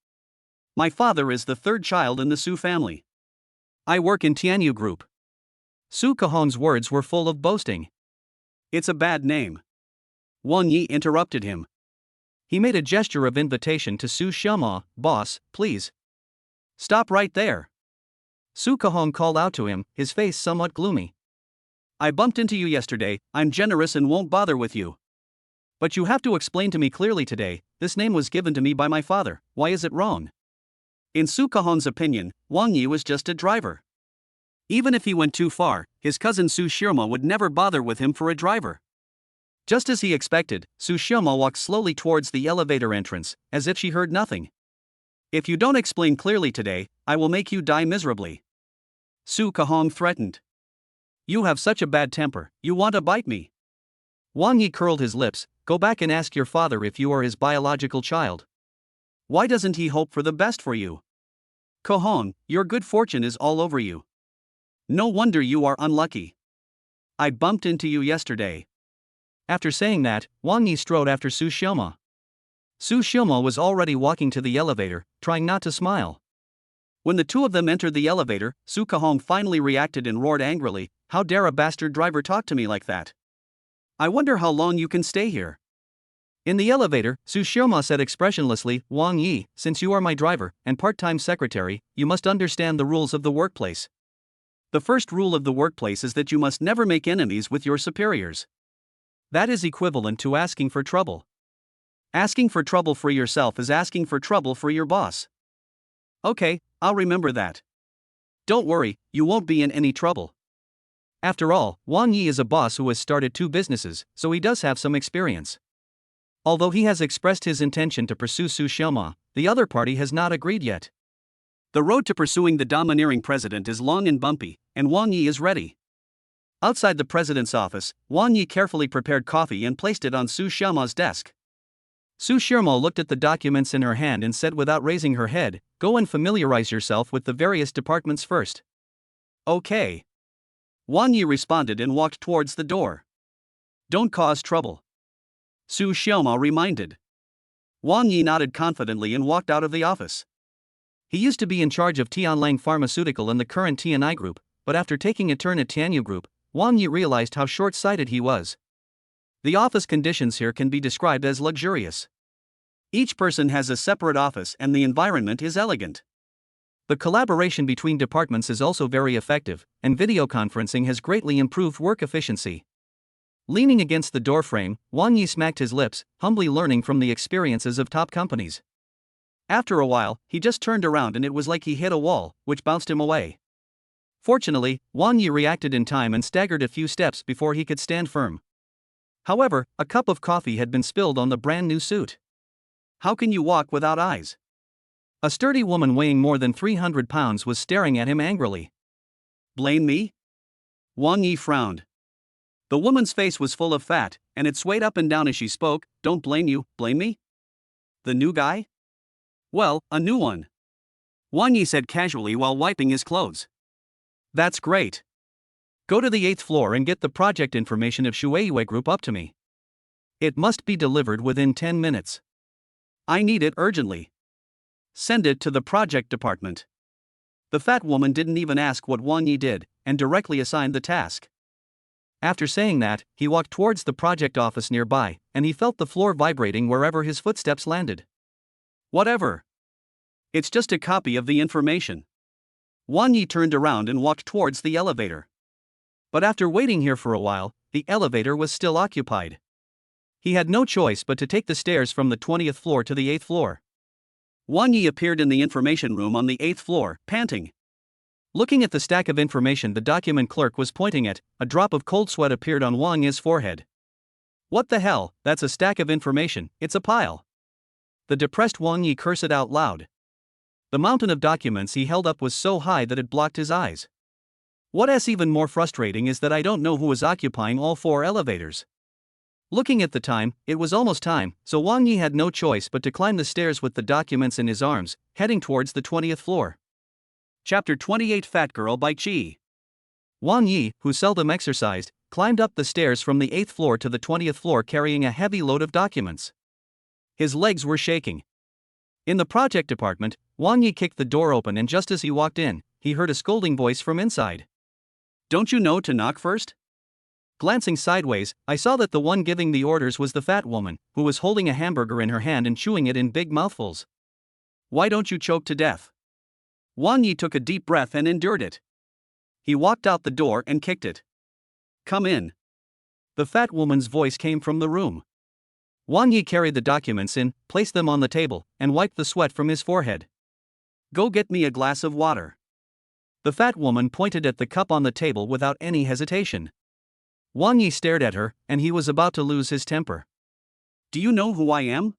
My father is the third child in the Su family. I work in Tianyu Group." Su Kahong's words were full of boasting. "It's a bad name." Wang Yi interrupted him. He made a gesture of invitation to Su Xiaoma. "Boss, please. Stop right there." Su Kahong called out to him, his face somewhat gloomy. "I bumped into you yesterday, I'm generous and won't bother with you. But you have to explain to me clearly today, this name was given to me by my father, why is it wrong?" In Su Kahong's opinion, Wang Yi was just a driver. Even if he went too far, his cousin Su Xiaoma would never bother with him for a driver. Just as he expected, Su Xiaoma walked slowly towards the elevator entrance, as if she heard nothing. "If you don't explain clearly today, I will make you die miserably," Su Kahong threatened. "You have such a bad temper, you want to bite me." Wang Yi curled his lips. "Go back and ask your father if you are his biological child. Why doesn't he hope for the best for you? Kahong, your good fortune is all over you. No wonder you are unlucky. I bumped into you yesterday." After saying that, Wang Yi strode after Su Xiaoma. Su Xiaoma was already walking to the elevator, trying not to smile. When the two of them entered the elevator, Su Kahong finally reacted and roared angrily, "How dare a bastard driver talk to me like that? I wonder how long you can stay here." In the elevator, Su Xiaoma said expressionlessly, "Wang Yi, since you are my driver and part-time secretary, you must understand the rules of the workplace. The first rule of the workplace is that you must never make enemies with your superiors. That is equivalent to asking for trouble. Asking for trouble for yourself is asking for trouble for your boss." "Okay, I'll remember that. Don't worry, you won't be in any trouble." After all, Wang Yi is a boss who has started 2 businesses, so he does have some experience. Although he has expressed his intention to pursue Su Xiaoma, the other party has not agreed yet. The road to pursuing the domineering president is long and bumpy, and Wang Yi is ready. Outside the president's office, Wang Yi carefully prepared coffee and placed it on Su Xiaoma's desk. Su Xiaoma looked at the documents in her hand and said without raising her head, "Go and familiarize yourself with the various departments first." "Okay." Wang Yi responded and walked towards the door. "Don't cause trouble," Su Xiaoma reminded. Wang Yi nodded confidently and walked out of the office. He used to be in charge of Tianlang Pharmaceutical and the current Tana Group, but after taking a turn at Tana Group, Wang Yi realized how short-sighted he was. The office conditions here can be described as luxurious. Each person has a separate office and the environment is elegant. The collaboration between departments is also very effective, and video conferencing has greatly improved work efficiency. Leaning against the doorframe, Wang Yi smacked his lips, humbly learning from the experiences of top companies. After a while, he just turned around and it was like he hit a wall, which bounced him away. Fortunately, Wang Yi reacted in time and staggered a few steps before he could stand firm. However, a cup of coffee had been spilled on the brand new suit. How can you walk without eyes? A sturdy woman weighing more than 300 pounds was staring at him angrily. Blame me? Wang Yi frowned. The woman's face was full of fat, and it swayed up and down as she spoke. Don't blame you, blame me? The new guy? Well, a new one. Wang Yi said casually while wiping his clothes. That's great. Go to the 8th floor and get the project information of Rebirth Group up to me. It must be delivered within 10 minutes. I need it urgently. Send it to the project department. The fat woman didn't even ask what Wang Yi did, and directly assigned the task. After saying that, he walked towards the project office nearby, and he felt the floor vibrating wherever his footsteps landed. Whatever. It's just a copy of the information. Wang Yi turned around and walked towards the elevator. But after waiting here for a while, the elevator was still occupied. He had no choice but to take the stairs from the 20th floor to the 8th floor. Wang Yi appeared in the information room on the 8th floor, panting. Looking at the stack of information the document clerk was pointing at, a drop of cold sweat appeared on Wang Yi's forehead. What the hell, that's a stack of information, it's a pile. The depressed Wang Yi cursed out loud. The mountain of documents he held up was so high that it blocked his eyes. What's even more frustrating is that I don't know who is occupying all 4 elevators. Looking at the time, it was almost time, so Wang Yi had no choice but to climb the stairs with the documents in his arms, heading towards the 20th floor. Chapter 28 Fat Girl by Chi. Wang Yi, who seldom exercised, climbed up the stairs from the 8th floor to the 20th floor carrying a heavy load of documents. His legs were shaking. In the project department, Wang Yi kicked the door open and just as he walked in, he heard a scolding voice from inside. Don't you know to knock first? Glancing sideways, I saw that the one giving the orders was the fat woman, who was holding a hamburger in her hand and chewing it in big mouthfuls. Why don't you choke to death? Wang Yi took a deep breath and endured it. He walked out the door and kicked it. Come in. The fat woman's voice came from the room. Wang Yi carried the documents in, placed them on the table, and wiped the sweat from his forehead. Go get me a glass of water. The fat woman pointed at the cup on the table without any hesitation. Wang Yi stared at her, and he was about to lose his temper. Do you know who I am?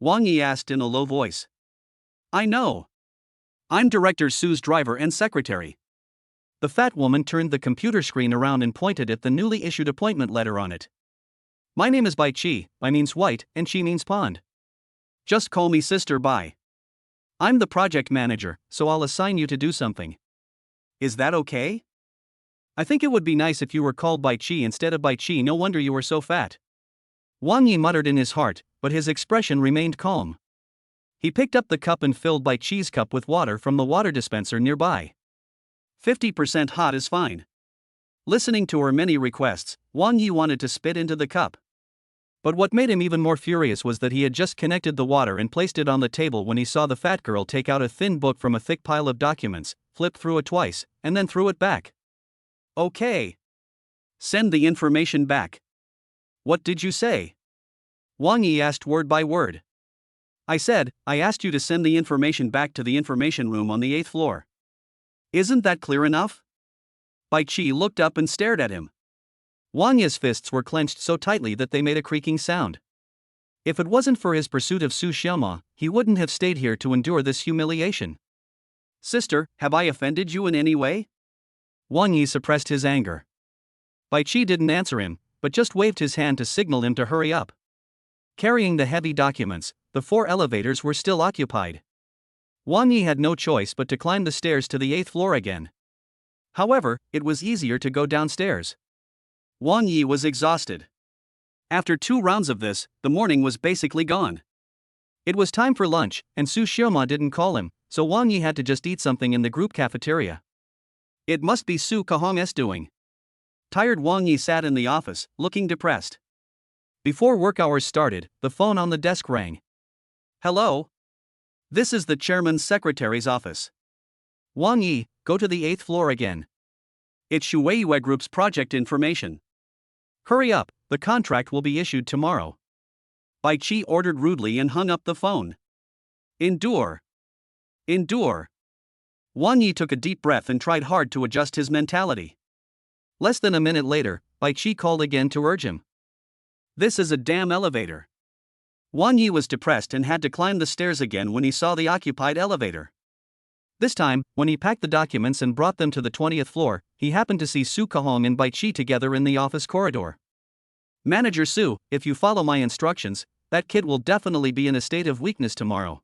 Wang Yi asked in a low voice. I know. I'm Director Su's driver and secretary. The fat woman turned the computer screen around and pointed at the newly issued appointment letter on it. My name is Bai Chi, Bai means white, and Chi means pond. Just call me Sister Bai. I'm the project manager, so I'll assign you to do something. Is that okay? I think it would be nice if you were called Bai Chi instead of Bai Chi, no wonder you were so fat. Wang Yi muttered in his heart, but his expression remained calm. He picked up the cup and filled Bai Chi's cup with water from the water dispenser nearby. 50% hot is fine. Listening to her many requests, Wang Yi wanted to spit into the cup. But what made him even more furious was that he had just connected the water and placed it on the table when he saw the fat girl take out a thin book from a thick pile of documents, flip through it twice, and then threw it back. Okay. Send the information back. What did you say? Wang Yi asked word by word. I asked you to send the information back to the information room on the 8th floor. Isn't that clear enough? Bai Chi looked up and stared at him. Wang Yi's fists were clenched so tightly that they made a creaking sound. If it wasn't for his pursuit of Su Xiaoma, he wouldn't have stayed here to endure this humiliation. Sister, have I offended you in any way? Wang Yi suppressed his anger. Bai Chi didn't answer him, but just waved his hand to signal him to hurry up. Carrying the heavy documents, the 4 elevators were still occupied. Wang Yi had no choice but to climb the stairs to the 8th floor again. However, it was easier to go downstairs. Wang Yi was exhausted. After 2 rounds of this, the morning was basically gone. It was time for lunch, and Su Xiaoma didn't call him, so Wang Yi had to just eat something in the group cafeteria. It must be Su Kahong's doing. Tired Wang Yi sat in the office, looking depressed. Before work hours started, the phone on the desk rang. Hello? This is the chairman's secretary's office. Wang Yi, go to the 8th floor again. It's Rebirth Group's project information. Hurry up, the contract will be issued tomorrow. Bai Chi ordered rudely and hung up the phone. Endure. Endure. Wang Yi took a deep breath and tried hard to adjust his mentality. Less than a minute later, Bai Qi called again to urge him. This is a damn elevator. Wang Yi was depressed and had to climb the stairs again when he saw the occupied elevator. This time, when he packed the documents and brought them to the 20th floor, he happened to see Su Kahong and Bai Qi together in the office corridor. Manager Su, if you follow my instructions, that kid will definitely be in a state of weakness tomorrow.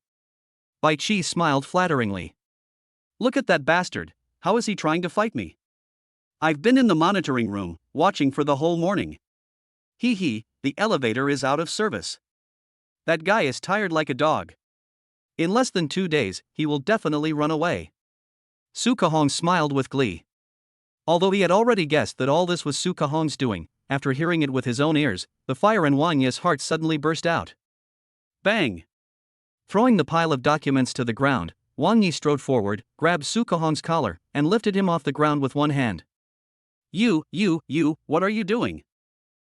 Bai Qi smiled flatteringly. Look at that bastard, how is he trying to fight me? I've been in the monitoring room, watching for the whole morning. Hee, the elevator is out of service. That guy is tired like a dog. In less than 2 days, he will definitely run away. Su Kahong smiled with glee. Although he had already guessed that all this was Su Kahong's doing, after hearing it with his own ears, the fire in Wang Yi's heart suddenly burst out. Bang! Throwing the pile of documents to the ground, Wang Yi strode forward, grabbed Su Kahong's collar, and lifted him off the ground with one hand. You, what are you doing?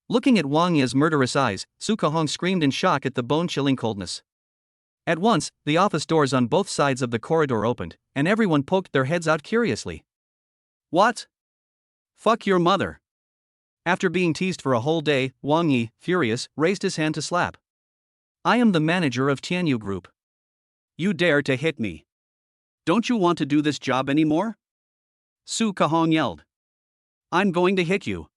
Looking at Wang Yi's murderous eyes, Su Kahong screamed in shock at the bone-chilling coldness. At once, the office doors on both sides of the corridor opened, and everyone poked their heads out curiously. What? Fuck your mother. After being teased for a whole day, Wang Yi, furious, raised his hand to slap. I am the manager of Tana Group. You dare to hit me. Don't you want to do this job anymore? Su Kahong yelled. I'm going to hit you.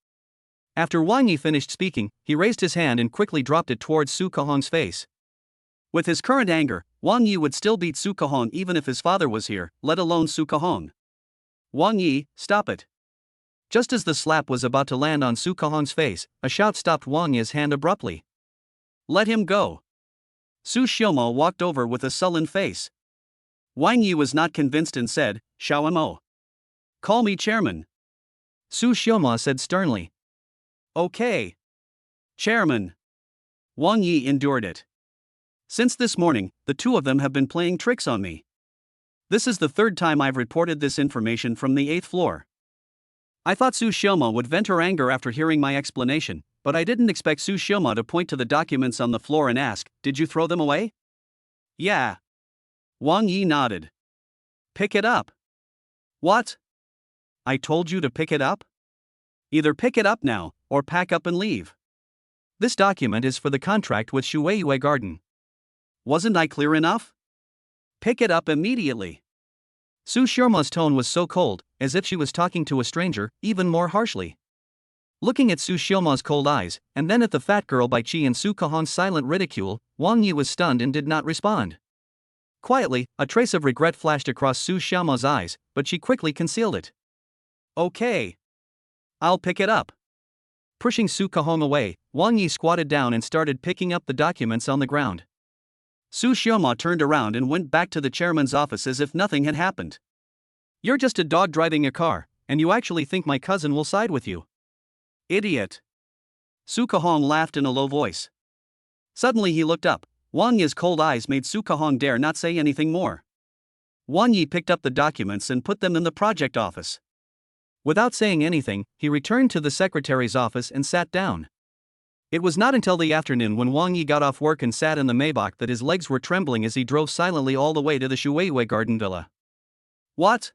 After Wang Yi finished speaking, he raised his hand and quickly dropped it towards Su Kahong's face. With his current anger, Wang Yi would still beat Su Kahong even if his father was here, let alone Su Kahong. Wang Yi, stop it. Just as the slap was about to land on Su Kahong's face, a shout stopped Wang Yi's hand abruptly. Let him go. Su Xiaomo walked over with a sullen face. Wang Yi was not convinced and said, Xiaomo. Call me chairman. Su Xiaomo said sternly. Okay. Chairman. Wang Yi endured it. Since this morning, the two of them have been playing tricks on me. This is the third time I've reported this information from the 8th floor. I thought Su Xiaomo would vent her anger after hearing my explanation, but I didn't expect Su Xiaomo to point to the documents on the floor and ask, did you throw them away? Yeah. Wang Yi nodded. Pick it up. What? I told you to pick it up? Either pick it up now, or pack up and leave. This document is for the contract with Shueiyue Garden. Wasn't I clear enough? Pick it up immediately. Su Xiaomo's tone was so cold, as if she was talking to a stranger, even more harshly. Looking at Su Xiaomo's cold eyes, and then at the fat girl Bai Qi and Su Kahong's silent ridicule, Wang Yi was stunned and did not respond. Quietly, a trace of regret flashed across Su Xiaomo's eyes, but she quickly concealed it. Okay. I'll pick it up. Pushing Su Kahong away, Wang Yi squatted down and started picking up the documents on the ground. Su Xiaomo turned around and went back to the chairman's office as if nothing had happened. You're just a dog driving a car, and you actually think my cousin will side with you? Idiot. Su Kahong laughed in a low voice. Suddenly he looked up. Wang Yi's cold eyes made Su Kahong dare not say anything more. Wang Yi picked up the documents and put them in the project office. Without saying anything, he returned to the secretary's office and sat down. It was not until the afternoon when Wang Yi got off work and sat in the Maybach that his legs were trembling as he drove silently all the way to the Shueiyue Garden Villa. What?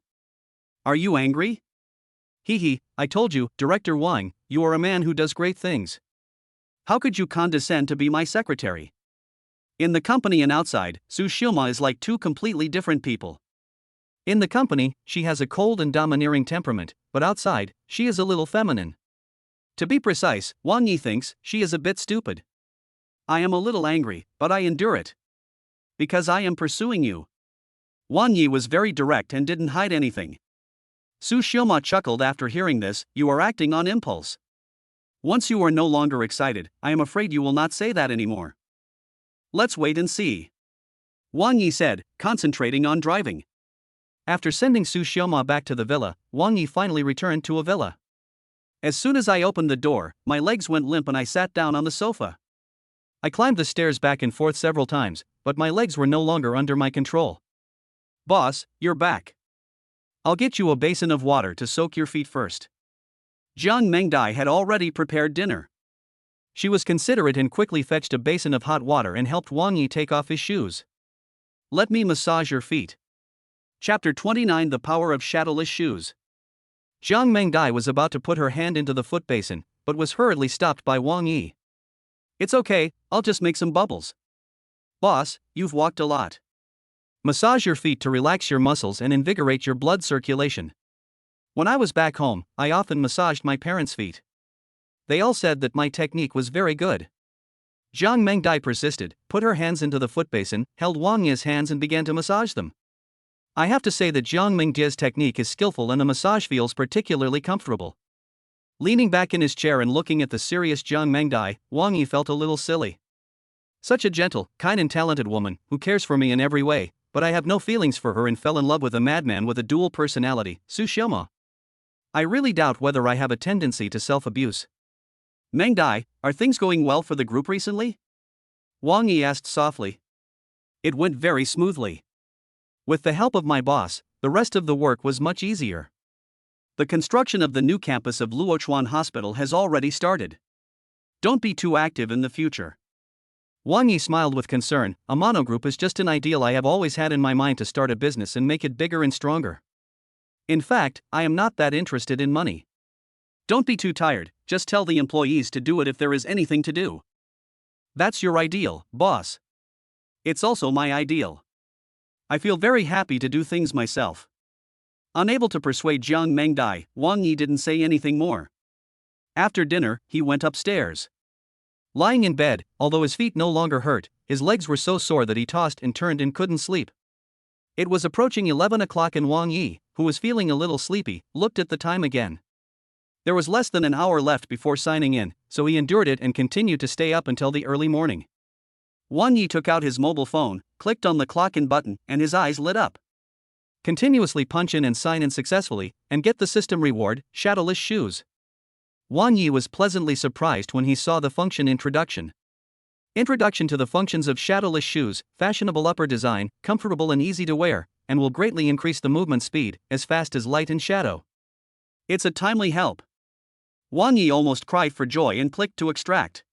Are you angry? I told you, Director Wang, you are a man who does great things. How could you condescend to be my secretary? In the company and outside, Su Xiaomo is like two completely different people. In the company, she has a cold and domineering temperament, but outside, she is a little feminine. To be precise, Wang Yi thinks she is a bit stupid. I am a little angry, but I endure it. Because I am pursuing you. Wang Yi was very direct and didn't hide anything. Su Xiaomo chuckled after hearing this, you are acting on impulse. Once you are no longer excited, I am afraid you will not say that anymore. Let's wait and see. Wang Yi said, concentrating on driving. After sending Su Xiaomo back to the villa, Wang Yi finally returned to a villa. As soon as I opened the door, my legs went limp and I sat down on the sofa. I climbed the stairs back and forth several times, but my legs were no longer under my control. Boss, you're back. I'll get you a basin of water to soak your feet first. Jiang Mengdai had already prepared dinner. She was considerate and quickly fetched a basin of hot water and helped Wang Yi take off his shoes. Let me massage your feet. Chapter 29: The Power of Shadowless Shoes. Jiang Mengdai was about to put her hand into the foot basin, but was hurriedly stopped by Wang Yi. It's okay, I'll just make some bubbles. Boss, you've walked a lot. Massage your feet to relax your muscles and invigorate your blood circulation. When I was back home, I often massaged my parents' feet. They all said that my technique was very good. Jiang Mengdai persisted, put her hands into the foot basin, held Wang Yi's hands and began to massage them. I have to say that Jiang Mengdai's technique is skillful and the massage feels particularly comfortable. Leaning back in his chair and looking at the serious Jiang Mengdai, Wang Yi felt a little silly. Such a gentle, kind and talented woman, who cares for me in every way, but I have no feelings for her and fell in love with a madman with a dual personality, Su Xiaoma. I really doubt whether I have a tendency to self-abuse. Mengdai, are things going well for the group recently? Wang Yi asked softly. It went very smoothly. With the help of my boss, the rest of the work was much easier. The construction of the new campus of Luochuan Hospital has already started. Don't be too active in the future. Wang Yi smiled with concern. A monogroup is just an ideal I have always had in my mind to start a business and make it bigger and stronger. In fact, I am not that interested in money. Don't be too tired, just tell the employees to do it if there is anything to do. That's your ideal, boss. It's also my ideal. I feel very happy to do things myself. Unable to persuade Jiang Mengdai, Wang Yi didn't say anything more. After dinner, he went upstairs. Lying in bed, although his feet no longer hurt, his legs were so sore that he tossed and turned and couldn't sleep. It was approaching 11 o'clock and Wang Yi, who was feeling a little sleepy, looked at the time again. There was less than an hour left before signing in, so he endured it and continued to stay up until the early morning. Wang Yi took out his mobile phone, clicked on the clock-in button, and his eyes lit up. Continuously punch in and sign in successfully, and get the system reward, Shadowless Shoes. Wang Yi was pleasantly surprised when he saw the function Introduction. Introduction to the functions of Shadowless Shoes: fashionable upper design, comfortable and easy to wear, and will greatly increase the movement speed, as fast as light and shadow. It's a timely help. Wang Yi almost cried for joy and clicked to extract.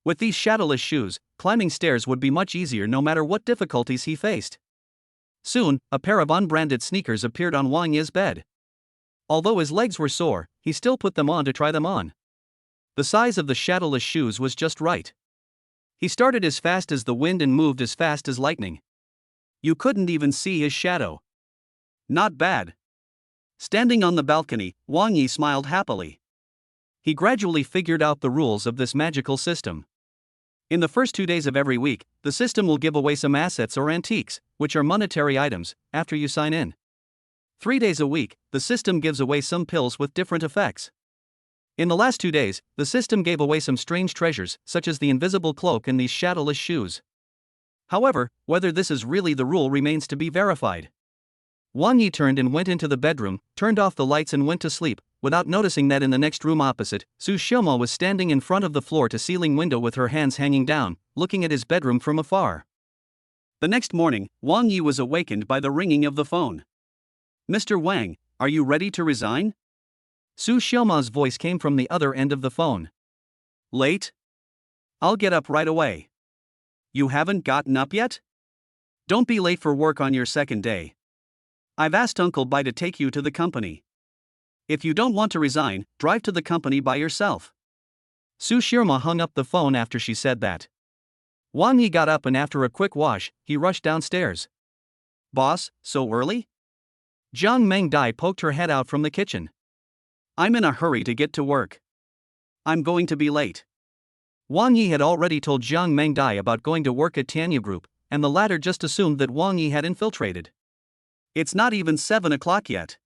With these shadowless shoes, climbing stairs would be much easier no matter what difficulties he faced. Soon, a pair of unbranded sneakers appeared on Wang Yi's bed. Although his legs were sore, he still put them on to try them on. The size of the shadowless shoes was just right. He started as fast as the wind and moved as fast as lightning. You couldn't even see his shadow. Not bad. Standing on the balcony, Wang Yi smiled happily. He gradually figured out the rules of this magical system. In the first 2 days of every week, the system will give away some assets or antiques, which are monetary items, after you sign in. 3 days a week, the system gives away some pills with different effects. In the last 2 days, the system gave away some strange treasures, such as the invisible cloak and these shadowless shoes. However, whether this is really the rule remains to be verified. Wang Yi turned and went into the bedroom, turned off the lights and went to sleep, without noticing that in the next room opposite, Su Xiaoma was standing in front of the floor-to-ceiling window with her hands hanging down, looking at his bedroom from afar. The next morning, Wang Yi was awakened by the ringing of the phone. Mr. Wang, are you ready to resign? Su Xiaoma's voice came from the other end of the phone. Late? I'll get up right away. You haven't gotten up yet? Don't be late for work on your second day. I've asked Uncle Bai to take you to the company. If you don't want to resign, drive to the company by yourself. Su Xiaoma hung up the phone after she said that. Wang Yi got up and after a quick wash, he rushed downstairs. Boss, so early? Jiang Mengdai poked her head out from the kitchen. I'm in a hurry to get to work. I'm going to be late. Wang Yi had already told Jiang Mengdai about going to work at Tana Group, and the latter just assumed that Wang Yi had infiltrated. It's not even 7 o'clock yet.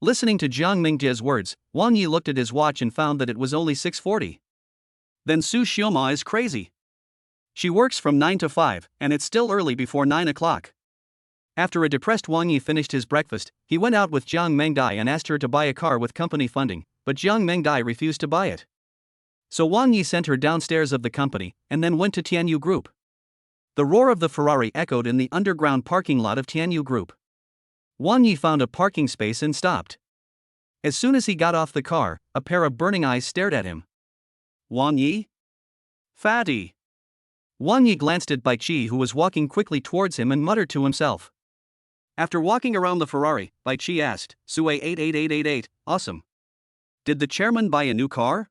Listening to Jiang Mengdai's words, Wang Yi looked at his watch and found that it was only 6:40. Then Su Xiaoma is crazy. She works from 9 to 5, and it's still early before 9 o'clock. After a depressed Wang Yi finished his breakfast, he went out with Jiang Mengdai and asked her to buy a car with company funding, but Jiang Mengdai refused to buy it. So Wang Yi sent her downstairs of the company, and then went to Tana Group. The roar of the Ferrari echoed in the underground parking lot of Tana Group. Wang Yi found a parking space and stopped. As soon as he got off the car, a pair of burning eyes stared at him. Wang Yi? Fatty. Wang Yi glanced at Bai Qi, who was walking quickly towards him, and muttered to himself. After walking around the Ferrari, Bai Qi asked, Sue 88888, awesome. Did the chairman buy a new car?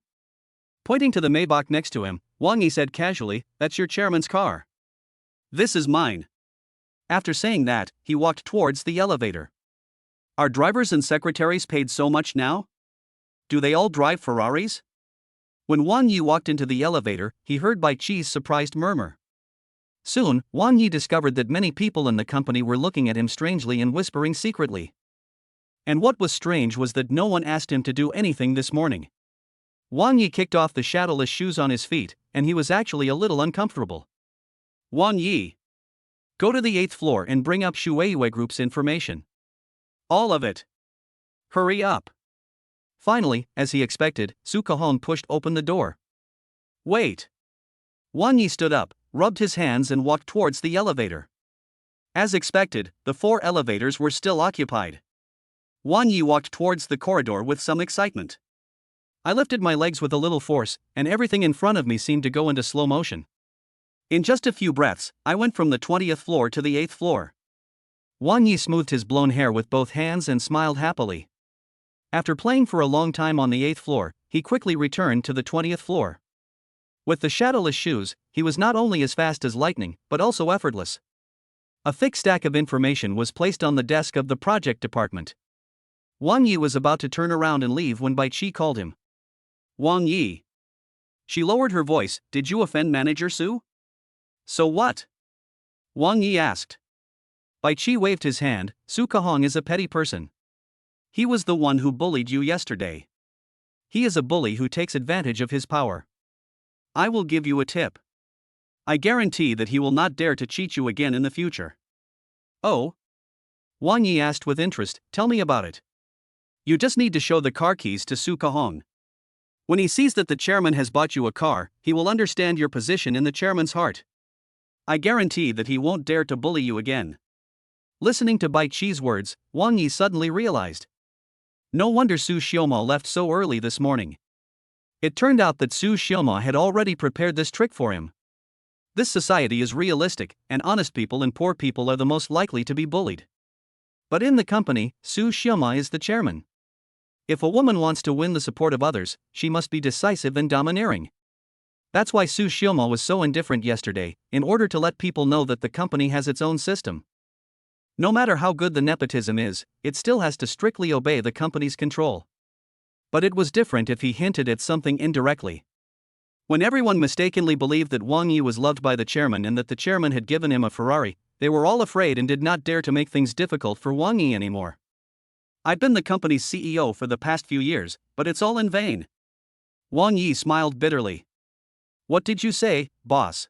Pointing to the Maybach next to him, Wang Yi said casually, that's your chairman's car. This is mine. After saying that, he walked towards the elevator. Are drivers and secretaries paid so much now? Do they all drive Ferraris? When Wang Yi walked into the elevator, he heard Bai Qi's surprised murmur. Soon, Wang Yi discovered that many people in the company were looking at him strangely and whispering secretly. And what was strange was that no one asked him to do anything this morning. Wang Yi kicked off the shadowless shoes on his feet, and he was actually a little uncomfortable. Wang Yi. Go to the 8th floor and bring up Shueiyue Group's information. All of it. Hurry up. Finally, as he expected, Su Kahong pushed open the door. Wait. Wang Yi stood up, rubbed his hands, and walked towards the elevator. As expected, the 4 elevators were still occupied. Wang Yi walked towards the corridor with some excitement. I lifted my legs with a little force, and everything in front of me seemed to go into slow motion. In just a few breaths, I went from the 20th floor to the 8th floor. Wang Yi smoothed his blown hair with both hands and smiled happily. After playing for a long time on the 8th floor, he quickly returned to the 20th floor. With the shadowless shoes, he was not only as fast as lightning, but also effortless. A thick stack of information was placed on the desk of the project department. Wang Yi was about to turn around and leave when Bai Qi called him. Wang Yi. She lowered her voice, did you offend Manager Su? So what? Wang Yi asked. Bai Qi waved his hand, Su Kahong is a petty person. He was the one who bullied you yesterday. He is a bully who takes advantage of his power. I will give you a tip. I guarantee that he will not dare to cheat you again in the future. Oh? Wang Yi asked with interest, tell me about it. You just need to show the car keys to Su Kahong. When he sees that the chairman has bought you a car, he will understand your position in the chairman's heart. I guarantee that he won't dare to bully you again. Listening to Bai Qi's words, Wang Yi suddenly realized. No wonder Su Xiaoma left so early this morning. It turned out that Su Xiaoma had already prepared this trick for him. This society is realistic, and honest people and poor people are the most likely to be bullied. But in the company, Su Xiaoma is the chairman. If a woman wants to win the support of others, she must be decisive and domineering. That's why Su Xiaoma was so indifferent yesterday, in order to let people know that the company has its own system. No matter how good the nepotism is, it still has to strictly obey the company's control. But it was different if he hinted at something indirectly. When everyone mistakenly believed that Wang Yi was loved by the chairman and that the chairman had given him a Ferrari, they were all afraid and did not dare to make things difficult for Wang Yi anymore. I've been the company's CEO for the past few years, but it's all in vain. Wang Yi smiled bitterly. What did you say, boss?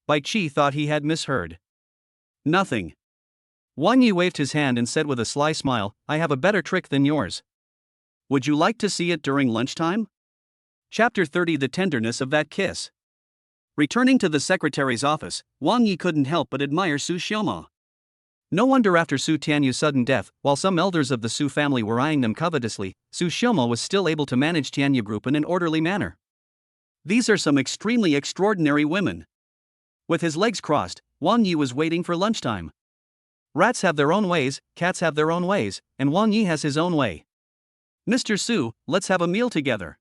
Bai Qi thought he had misheard. Nothing. Wang Yi waved his hand and said with a sly smile, I have a better trick than yours. Would you like to see it during lunchtime? Chapter 30 The Tenderness of That Kiss. Returning to the secretary's office, Wang Yi couldn't help but admire Su Xiaoma. No wonder after Su Tianyu's sudden death, while some elders of the Su family were eyeing them covetously, Su Xiaoma was still able to manage Tana Group in an orderly manner. These are some extremely extraordinary women. With his legs crossed, Wang Yi was waiting for lunchtime. Rats have their own ways, cats have their own ways, and Wang Yi has his own way. Mr. Su, let's have a meal together.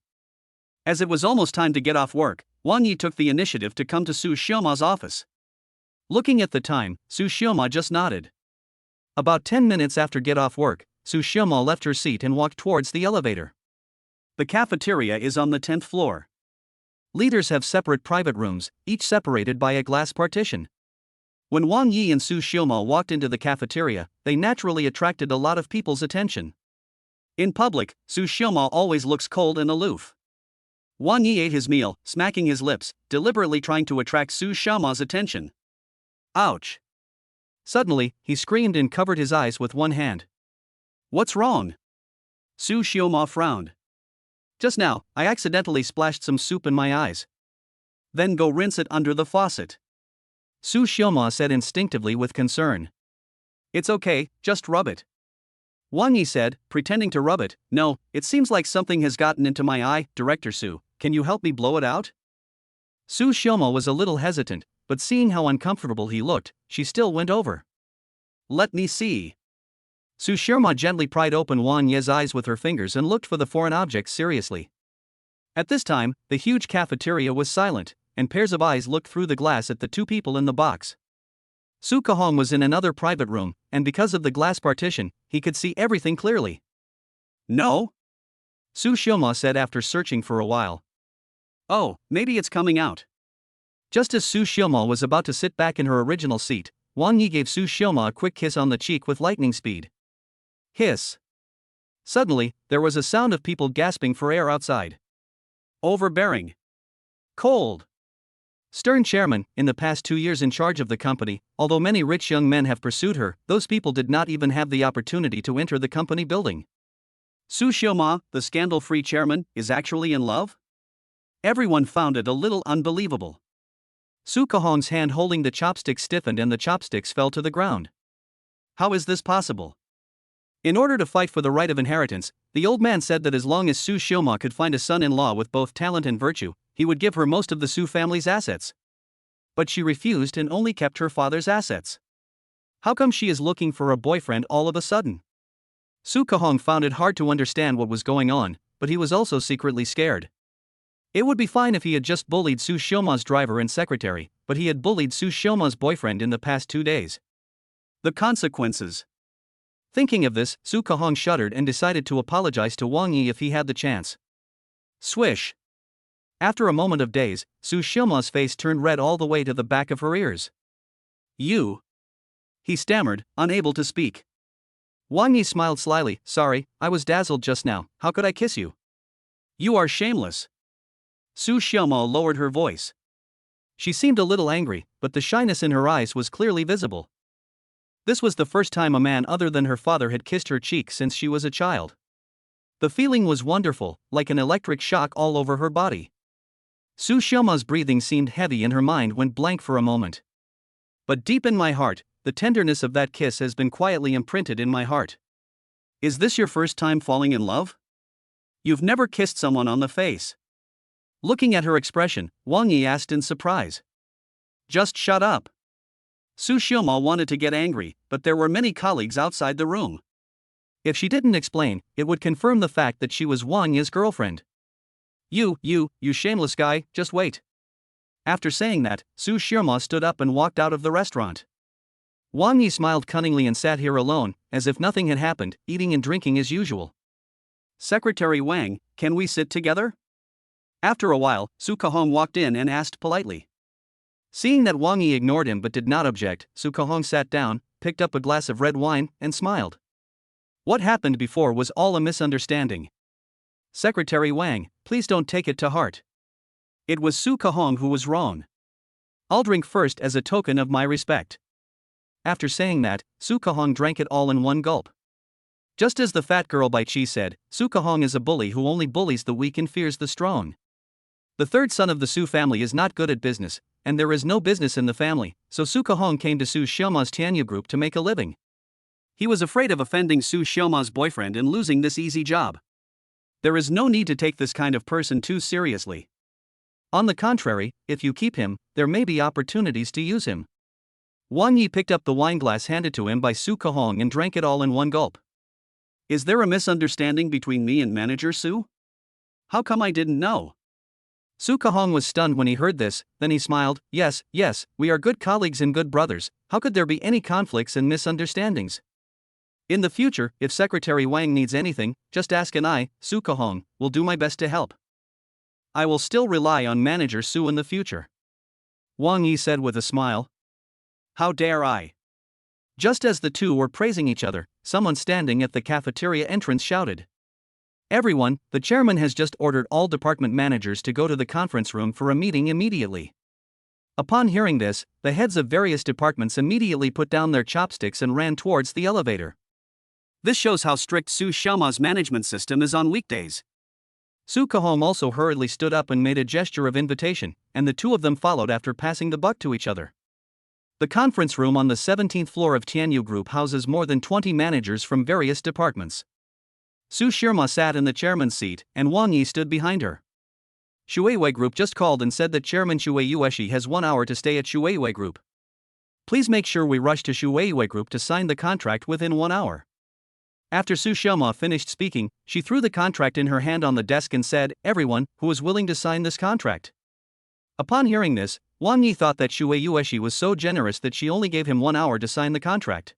As it was almost time to get off work, Wang Yi took the initiative to come to Su Xiaoma's office. Looking at the time, Su Xiaoma just nodded. About 10 minutes after get off work, Su Xiaoma left her seat and walked towards the elevator. The cafeteria is on the 10th floor. Leaders have separate private rooms, each separated by a glass partition. When Wang Yi and Su Xiaoma walked into the cafeteria, they naturally attracted a lot of people's attention. In public, Su Xiaoma always looks cold and aloof. Wang Yi ate his meal, smacking his lips, deliberately trying to attract Su Xiaoma's attention. Ouch! Suddenly, he screamed and covered his eyes with one hand. What's wrong? Su Xiaoma frowned. Just now, I accidentally splashed some soup in my eyes. Then go rinse it under the faucet. Su Xiaoma said instinctively with concern. It's okay, just rub it. Wang Yi said, pretending to rub it, no, it seems like something has gotten into my eye, Director Su, can you help me blow it out? Su Xiaomo was a little hesitant, but seeing how uncomfortable he looked, she still went over. Let me see. Su Xiaomo gently pried open Wang Ye's eyes with her fingers and looked for the foreign objects seriously. At this time, the huge cafeteria was silent, and pairs of eyes looked through the glass at the two people in the box. Su Kahong was in another private room, and because of the glass partition, he could see everything clearly. No? Su Xiaomo said after searching for a while. Oh, maybe it's coming out. Just as Su Xiaomo was about to sit back in her original seat, Wang Yi gave Su Xiaomo a quick kiss on the cheek with lightning speed. Hiss. Suddenly, there was a sound of people gasping for air outside. Overbearing. Cold. Stern chairman, in the past 2 years in charge of the company, although many rich young men have pursued her, those people did not even have the opportunity to enter the company building. Su Xiaoma, the scandal-free chairman, is actually in love? Everyone found it a little unbelievable. Su Kahong's hand holding the chopsticks stiffened and the chopsticks fell to the ground. How is this possible? In order to fight for the right of inheritance, the old man said that as long as Su Xiaoma could find a son-in-law with both talent and virtue, he would give her most of the Su family's assets. But she refused and only kept her father's assets. How come she is looking for a boyfriend all of a sudden? Su Kahong found it hard to understand what was going on, but he was also secretly scared. It would be fine if he had just bullied Su Xiaoma's driver and secretary, but he had bullied Su Xiaoma's boyfriend in the past 2 days. The consequences. Thinking of this, Su Kahong shuddered and decided to apologize to Wang Yi if he had the chance. Swish. After a moment of daze, Su Xiaoma's face turned red all the way to the back of her ears. You. He stammered, unable to speak. Wang Yi smiled slyly. Sorry, I was dazzled just now, how could I kiss you? You are shameless. Su Xiaomo lowered her voice. She seemed a little angry, but the shyness in her eyes was clearly visible. This was the first time a man other than her father had kissed her cheek since she was a child. The feeling was wonderful, like an electric shock all over her body. Su Xiaoma's breathing seemed heavy and her mind went blank for a moment. But deep in my heart, the tenderness of that kiss has been quietly imprinted in my heart. Is this your first time falling in love? You've never kissed someone on the face. Looking at her expression, Wang Yi asked in surprise. Just shut up. Su Xiaoma wanted to get angry, but there were many colleagues outside the room. If she didn't explain, it would confirm the fact that she was Wang Yi's girlfriend. You shameless guy, just wait. After saying that, Su Xiaoma stood up and walked out of the restaurant. Wang Yi smiled cunningly and sat here alone, as if nothing had happened, eating and drinking as usual. Secretary Wang, can we sit together? After a while, Su Kahong walked in and asked politely. Seeing that Wang Yi ignored him but did not object, Su Kahong sat down, picked up a glass of red wine, and smiled. What happened before was all a misunderstanding. Secretary Wang, please don't take it to heart. It was Su Kahong who was wrong. I'll drink first as a token of my respect. After saying that, Su Kahong drank it all in one gulp. Just as the fat girl by Chi said, Su Kahong is a bully who only bullies the weak and fears the strong. The third son of the Su family is not good at business, and there is no business in the family, so Su Kahong came to Su Xiaoma's Tana Group to make a living. He was afraid of offending Su Xiaoma's boyfriend and losing this easy job. There is no need to take this kind of person too seriously. On the contrary, if you keep him, there may be opportunities to use him. Wang Yi picked up the wineglass handed to him by Su Kahong and drank it all in one gulp. Is there a misunderstanding between me and Manager Su? How come I didn't know? Su Kahong was stunned when he heard this, then he smiled. Yes, we are good colleagues and good brothers, how could there be any conflicts and misunderstandings? In the future, if Secretary Wang needs anything, just ask and I, Su Kahong, will do my best to help. I will still rely on Manager Su in the future. Wang Yi said with a smile. How dare I? Just as the two were praising each other, someone standing at the cafeteria entrance shouted. Everyone, the chairman has just ordered all department managers to go to the conference room for a meeting immediately. Upon hearing this, the heads of various departments immediately put down their chopsticks and ran towards the elevator. This shows how strict Su Xiaoma's management system is on weekdays. Su Kahong also hurriedly stood up and made a gesture of invitation, and the two of them followed after passing the buck to each other. The conference room on the 17th floor of Tana Group houses more than 20 managers from various departments. Su Xiaoma sat in the chairman's seat, and Wang Yi stood behind her. Shueisha Group just called and said that Chairman Shueisha has 1 hour to stay at Shueisha Group. Please make sure we rush to Shueisha Group to sign the contract within 1 hour. After Su Xiaoma finished speaking, she threw the contract in her hand on the desk and said, "Everyone who is willing to sign this contract." Upon hearing this, Wang Yi thought that Shueisha was so generous that she only gave him 1 hour to sign the contract.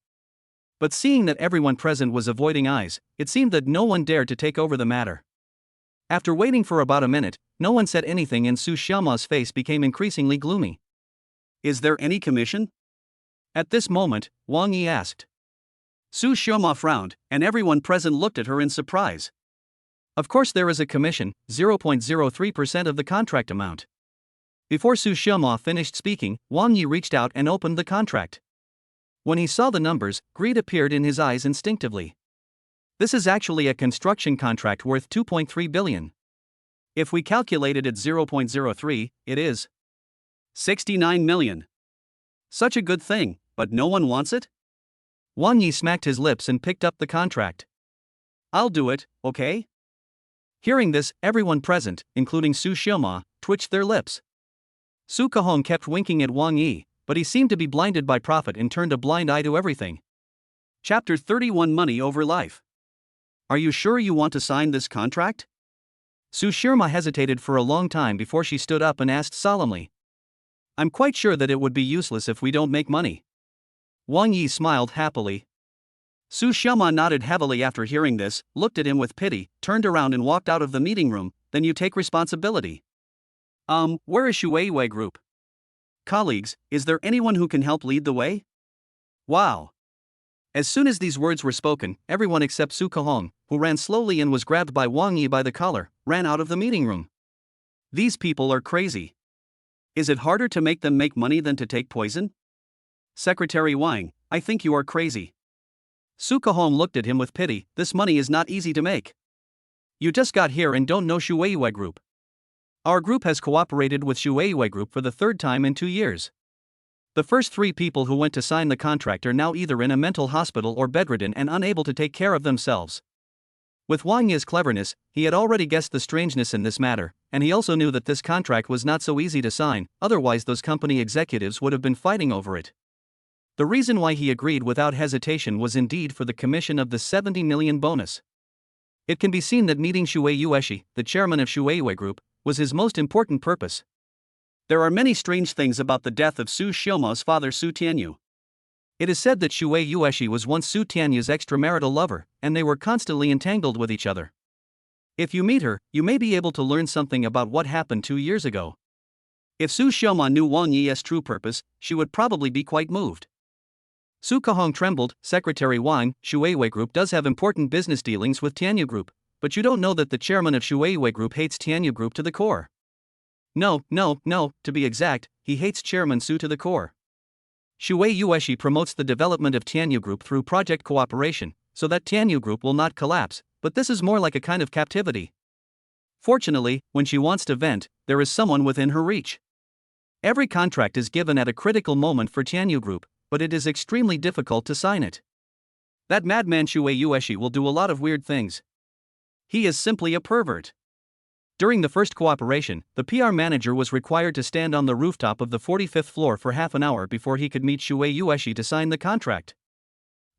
But seeing that everyone present was avoiding eyes, it seemed that no one dared to take over the matter. After waiting for about a minute, no one said anything and Su Xiaoma's face became increasingly gloomy. "Is there any commission?" At this moment, Wang Yi asked. Su Xiaoma frowned, and everyone present looked at her in surprise. "Of course there is a commission, 0.03% of the contract amount." Before Su Xiaoma finished speaking, Wang Yi reached out and opened the contract. When he saw the numbers, greed appeared in his eyes instinctively. This is actually a construction contract worth 2.3 billion. If we calculate it at 0.03, it is 69 million. Such a good thing, but no one wants it? Wang Yi smacked his lips and picked up the contract. "I'll do it, okay?" Hearing this, everyone present, including Su Xiaoma, twitched their lips. Su Kehong kept winking at Wang Yi, but he seemed to be blinded by profit and turned a blind eye to everything. Chapter 31 Money over Life. "Are you sure you want to sign this contract?" Su Xiaoma hesitated for a long time before she stood up and asked solemnly. "I'm quite sure that it would be useless if we don't make money." Wang Yi smiled happily. Su Xiaoma nodded heavily after hearing this, looked at him with pity, turned around and walked out of the meeting room. "Then you take responsibility. Where is Shueisha Group? Colleagues, is there anyone who can help lead the way?" Wow. As soon as these words were spoken, everyone except Su Kehong, who ran slowly and was grabbed by Wang Yi by the collar, ran out of the meeting room. These people are crazy. Is it harder to make them make money than to take poison? Secretary Wang, I think you are crazy. Su Kehong looked at him with pity. "This money is not easy to make. You just got here and don't know Shueisha Group. Our group has cooperated with Shueisha Group for the 3rd time in 2 years. The first 3 people who went to sign the contract are now either in a mental hospital or bedridden and unable to take care of themselves." With Wang Yi's cleverness, he had already guessed the strangeness in this matter, and he also knew that this contract was not so easy to sign, otherwise those company executives would have been fighting over it. The reason why he agreed without hesitation was indeed for the commission of the 70 million bonus. It can be seen that meeting Shueisha, the chairman of Shueisha Group, was his most important purpose. There are many strange things about the death of Su Xiaoma's father Su Tianyu. It is said that Shueisha was once Su Tianyu's extramarital lover, and they were constantly entangled with each other. If you meet her, you may be able to learn something about what happened 2 years ago. If Su Xiaoma knew Wang Yi's true purpose, she would probably be quite moved. Su Kehong trembled. "Secretary Wang, Shueisha Group does have important business dealings with Tana Group, but you don't know that the chairman of Shueisha Group hates Tana Group to the core. No, to be exact, he hates Chairman Su to the core. Shueisha promotes the development of Tana Group through project cooperation, so that Tana Group will not collapse, but this is more like a kind of captivity. Fortunately, when she wants to vent, there is someone within her reach. Every contract is given at a critical moment for Tana Group, but it is extremely difficult to sign it. That madman Shueisha will do a lot of weird things. He is simply a pervert." During the first cooperation, the PR manager was required to stand on the rooftop of the 45th floor for half an hour before he could meet Shueisha to sign the contract.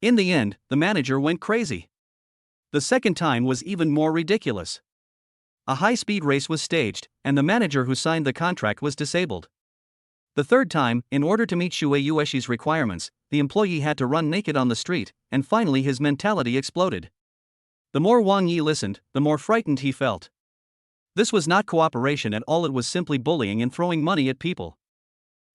In the end, the manager went crazy. The second time was even more ridiculous. A high-speed race was staged, and the manager who signed the contract was disabled. The third time, in order to meet Shueisha's requirements, the employee had to run naked on the street, and finally his mentality exploded. The more Wang Yi listened, the more frightened he felt. This was not cooperation at all, it was simply bullying and throwing money at people.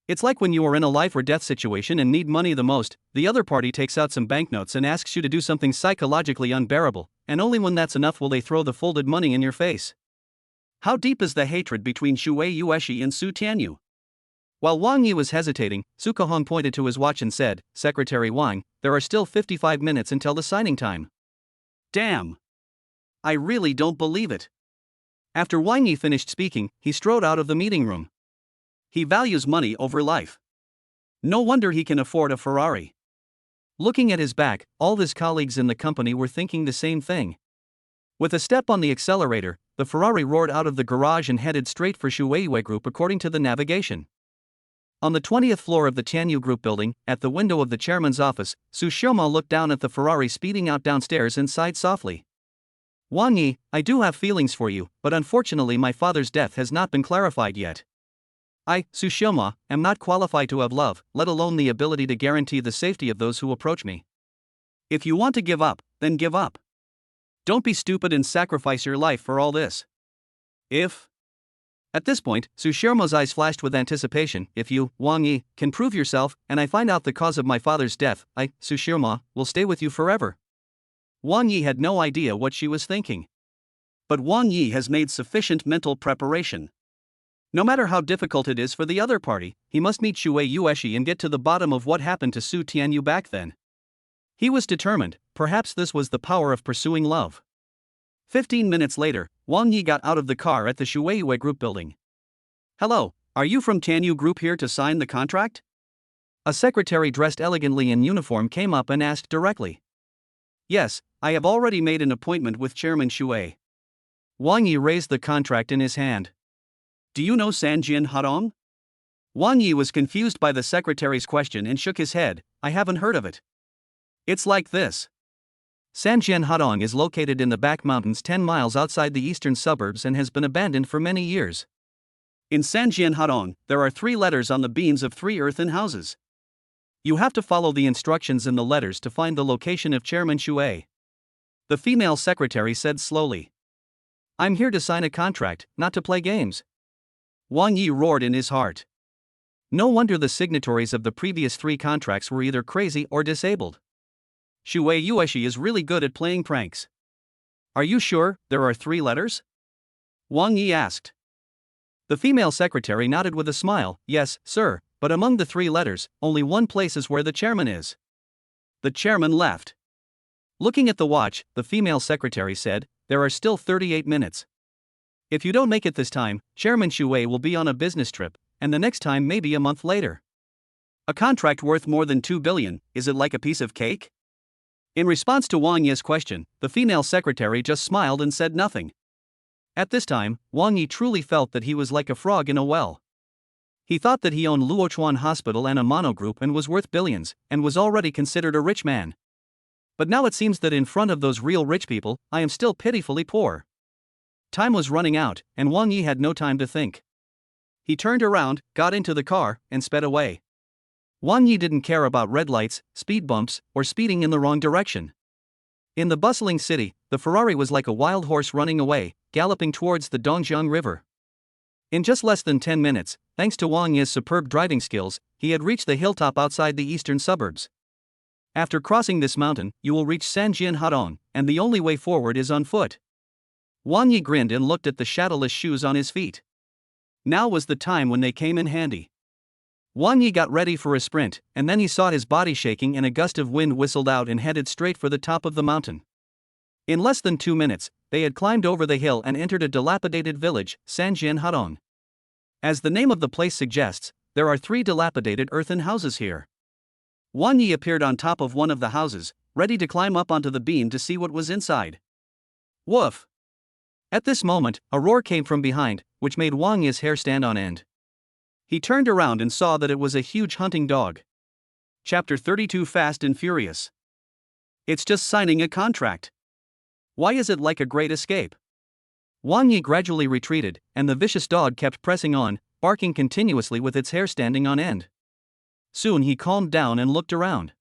It's like when you are in a life or death situation and need money the most, the other party takes out some banknotes and asks you to do something psychologically unbearable, and only when that's enough will they throw the folded money in your face. How deep is the hatred between Shueisha and Su Tianyu? While Wang Yi was hesitating, Su Kehong pointed to his watch and said, "Secretary Wang, there are still 55 minutes until the signing time." Damn! I really don't believe it. After Wang Yi finished speaking, he strode out of the meeting room. He values money over life. No wonder he can afford a Ferrari. Looking at his back, all his colleagues in the company were thinking the same thing. With a step on the accelerator, the Ferrari roared out of the garage and headed straight for Tana Group according to the navigation. On the 20th floor of the Tana Group building, at the window of the chairman's office, Tsushima looked down at the Ferrari speeding out downstairs and sighed softly. Wang Yi, I do have feelings for you, but unfortunately my father's death has not been clarified yet. I, Tsushima, am not qualified to have love, let alone the ability to guarantee the safety of those who approach me. If you want to give up, then give up. Don't be stupid and sacrifice your life for all this. If. At this point, Tsushima's eyes flashed with anticipation. If you, Wang Yi, can prove yourself, and I find out the cause of my father's death, I, Tsushima, will stay with you forever. Wang Yi had no idea what she was thinking. But Wang Yi has made sufficient mental preparation. No matter how difficult it is for the other party, he must meet Shui Yueshi and get to the bottom of what happened to Su Tianyu back then. He was determined. Perhaps this was the power of pursuing love. 15 minutes later, Wang Yi got out of the car at the Shui Group building. Hello, are you from Tana Group here to sign the contract? A secretary dressed elegantly in uniform came up and asked directly. Yes, I have already made an appointment with Chairman Shui. Wang Yi raised the contract in his hand. Do you know Sanjian Hadong? Wang Yi was confused by the secretary's question and shook his head. I haven't heard of it. It's like this. Sanjian Hadong is located in the back mountains 10 miles outside the eastern suburbs and has been abandoned for many years. In Sanjian Hadong, there are 3 letters on the beams of 3 earthen houses. You have to follow the instructions in the letters to find the location of Chairman Shui. The female secretary said slowly. I'm here to sign a contract, not to play games. Wang Yi roared in his heart. No wonder the signatories of the previous 3 contracts were either crazy or disabled. Shui Yueshi is really good at playing pranks. Are you sure there are 3 letters? Wang Yi asked. The female secretary nodded with a smile. Yes, sir, but among the 3 letters, only one place is where the chairman is. The chairman left. Looking at the watch, the female secretary said, there are still 38 minutes. If you don't make it this time, Chairman Shui will be on a business trip, and the next time maybe a month later. A contract worth more than 2 billion, is it like a piece of cake? In response to Wang Yi's question, the female secretary just smiled and said nothing. At this time, Wang Yi truly felt that he was like a frog in a well. He thought that he owned Luochuan Hospital and a mono group and was worth billions, and was already considered a rich man. But now it seems that in front of those real rich people, I am still pitifully poor. Time was running out, and Wang Yi had no time to think. He turned around, got into the car, and sped away. Wang Yi didn't care about red lights, speed bumps, or speeding in the wrong direction. In the bustling city, the Ferrari was like a wild horse running away, galloping towards the Dongjiang River. In just less than 10 minutes, thanks to Wang Yi's superb driving skills, he had reached the hilltop outside the eastern suburbs. After crossing this mountain, you will reach Sanjian Hadong, and the only way forward is on foot. Wang Yi grinned and looked at the shadowless shoes on his feet. Now was the time when they came in handy. Wang Yi got ready for a sprint, and then he saw his body shaking and a gust of wind whistled out and headed straight for the top of the mountain. In less than 2 minutes, they had climbed over the hill and entered a dilapidated village, Sanjian Hadong. As the name of the place suggests, there are 3 dilapidated earthen houses here. Wang Yi appeared on top of one of the houses, ready to climb up onto the beam to see what was inside. Woof! At this moment, a roar came from behind, which made Wang Yi's hair stand on end. He turned around and saw that it was a huge hunting dog. Chapter 32 Fast and Furious. It's just signing a contract. Why is it like a great escape? Wang Yi gradually retreated, and the vicious dog kept pressing on, barking continuously with its hair standing on end. Soon he calmed down and looked around.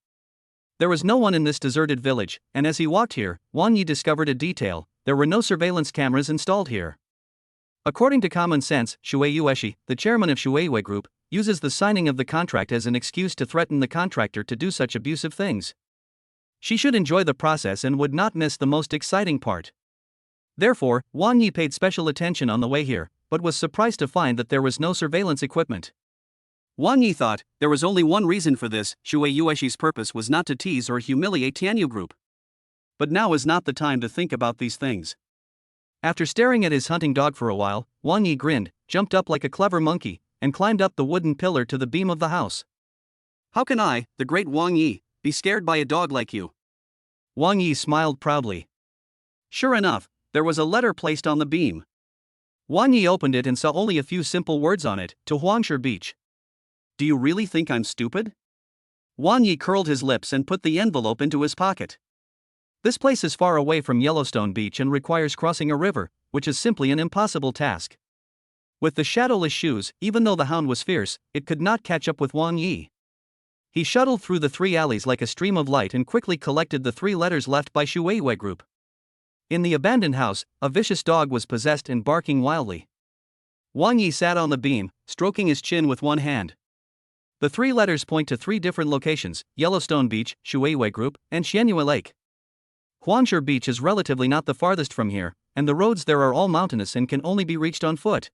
There was no one in this deserted village, and as he walked here, Wang Yi discovered a detail: there were no surveillance cameras installed here. According to common sense, Shui Yueshi, the chairman of Shui Group, uses the signing of the contract as an excuse to threaten the contractor to do such abusive things. She should enjoy the process and would not miss the most exciting part. Therefore, Wang Yi paid special attention on the way here, but was surprised to find that there was no surveillance equipment. Wang Yi thought there was only one reason for this: Shui Yueshi's purpose was not to tease or humiliate Tana Group. But now is not the time to think about these things. After staring at his hunting dog for a while, Wang Yi grinned, jumped up like a clever monkey, and climbed up the wooden pillar to the beam of the house. How can I, the great Wang Yi, be scared by a dog like you? Wang Yi smiled proudly. Sure enough, There was a letter placed on the beam. Wang Yi opened it and saw only a few simple words on it, to Huangshe Beach. Do you really think I'm stupid? Wang Yi curled his lips and put the envelope into his pocket. This place is far away from Yellowstone Beach and requires crossing a river, which is simply an impossible task. With the shadowless shoes, even though the hound was fierce, it could not catch up with Wang Yi. He shuttled through the 3 alleys like a stream of light and quickly collected the 3 letters left by Shueihue Group. In the abandoned house, a vicious dog was possessed and barking wildly. Wang Yi sat on the beam, stroking his chin with one hand. The 3 letters point to 3 different locations: Yellowstone Beach, Shueihue Group, and Xianyue Lake. Huangshe Beach is relatively not the farthest from here, and the roads there are all mountainous and can only be reached on foot.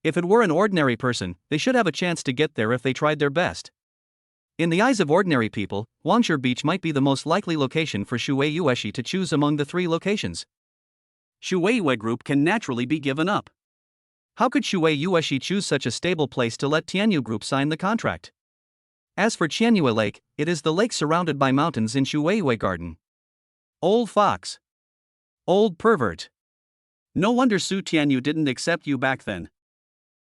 If it were an ordinary person, they should have a chance to get there if they tried their best. In the eyes of ordinary people, Huangshe Beach might be the most likely location for Shueihue to choose among the 3 locations. Shueihue Group can naturally be given up. How could Shueihue choose such a stable place to let Tianyu Group sign the contract? As for Xianyue Lake, it is the lake surrounded by mountains in Shueihue Garden. Old fox. Old pervert. No wonder Su Tianyu didn't accept you back then.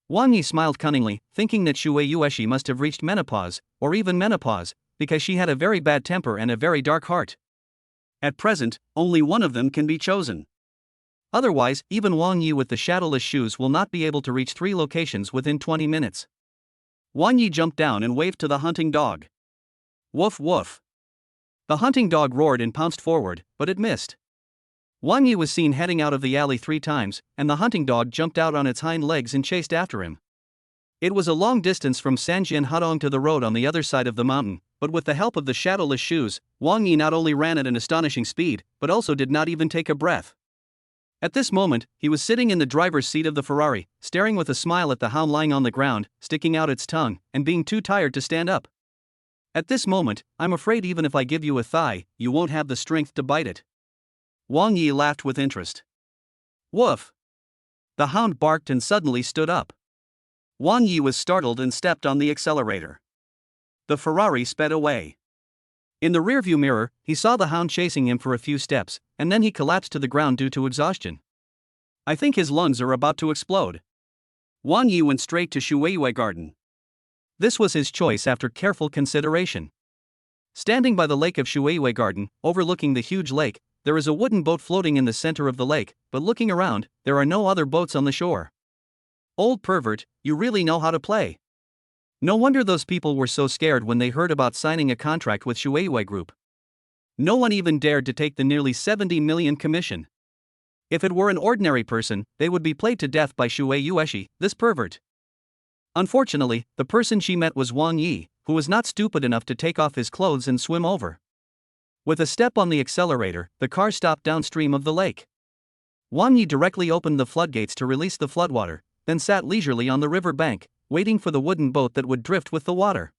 Wang Yi smiled cunningly, thinking that Shueihue must have reached menopause, or even menopause, because she had a very bad temper and a very dark heart. At present, only one of them can be chosen. Otherwise, even Wang Yi with the shadowless shoes will not be able to reach 3 locations within 20 minutes. Wang Yi jumped down and waved to the hunting dog. Woof woof. The hunting dog roared and pounced forward, but it missed. Wang Yi was seen heading out of the alley 3 times, and the hunting dog jumped out on its hind legs and chased after him. It was a long distance from Sanjian Hudong to the road on the other side of the mountain, but with the help of the shadowless shoes, Wang Yi not only ran at an astonishing speed, but also did not even take a breath. At this moment, he was sitting in the driver's seat of the Ferrari, staring with a smile at the hound lying on the ground, sticking out its tongue, and being too tired to stand up. At this moment, I'm afraid even if I give you a thigh, you won't have the strength to bite it. Wang Yi laughed with interest. Woof! The hound barked and suddenly stood up. Wang Yi was startled and stepped on the accelerator. The Ferrari sped away. In the rearview mirror, he saw the hound chasing him for a few steps, and then he collapsed to the ground due to exhaustion. I think his lungs are about to explode. Wang Yi went straight to Shueihue Garden. This was his choice after careful consideration. Standing by the lake of Shueihue Garden, overlooking the huge lake, there is a wooden boat floating in the center of the lake, but looking around, there are no other boats on the shore. Old pervert, you really know how to play. No wonder those people were so scared when they heard about signing a contract with Shueihue Group. No one even dared to take the nearly 70 million commission. If it were an ordinary person, they would be played to death by Shueihue, this pervert. Unfortunately, the person she met was Wang Yi, who was not stupid enough to take off his clothes and swim over. With a step on the accelerator, the car stopped downstream of the lake. Wang Yi directly opened the floodgates to release the floodwater, then sat leisurely on the river bank, waiting for the wooden boat that would drift with the water.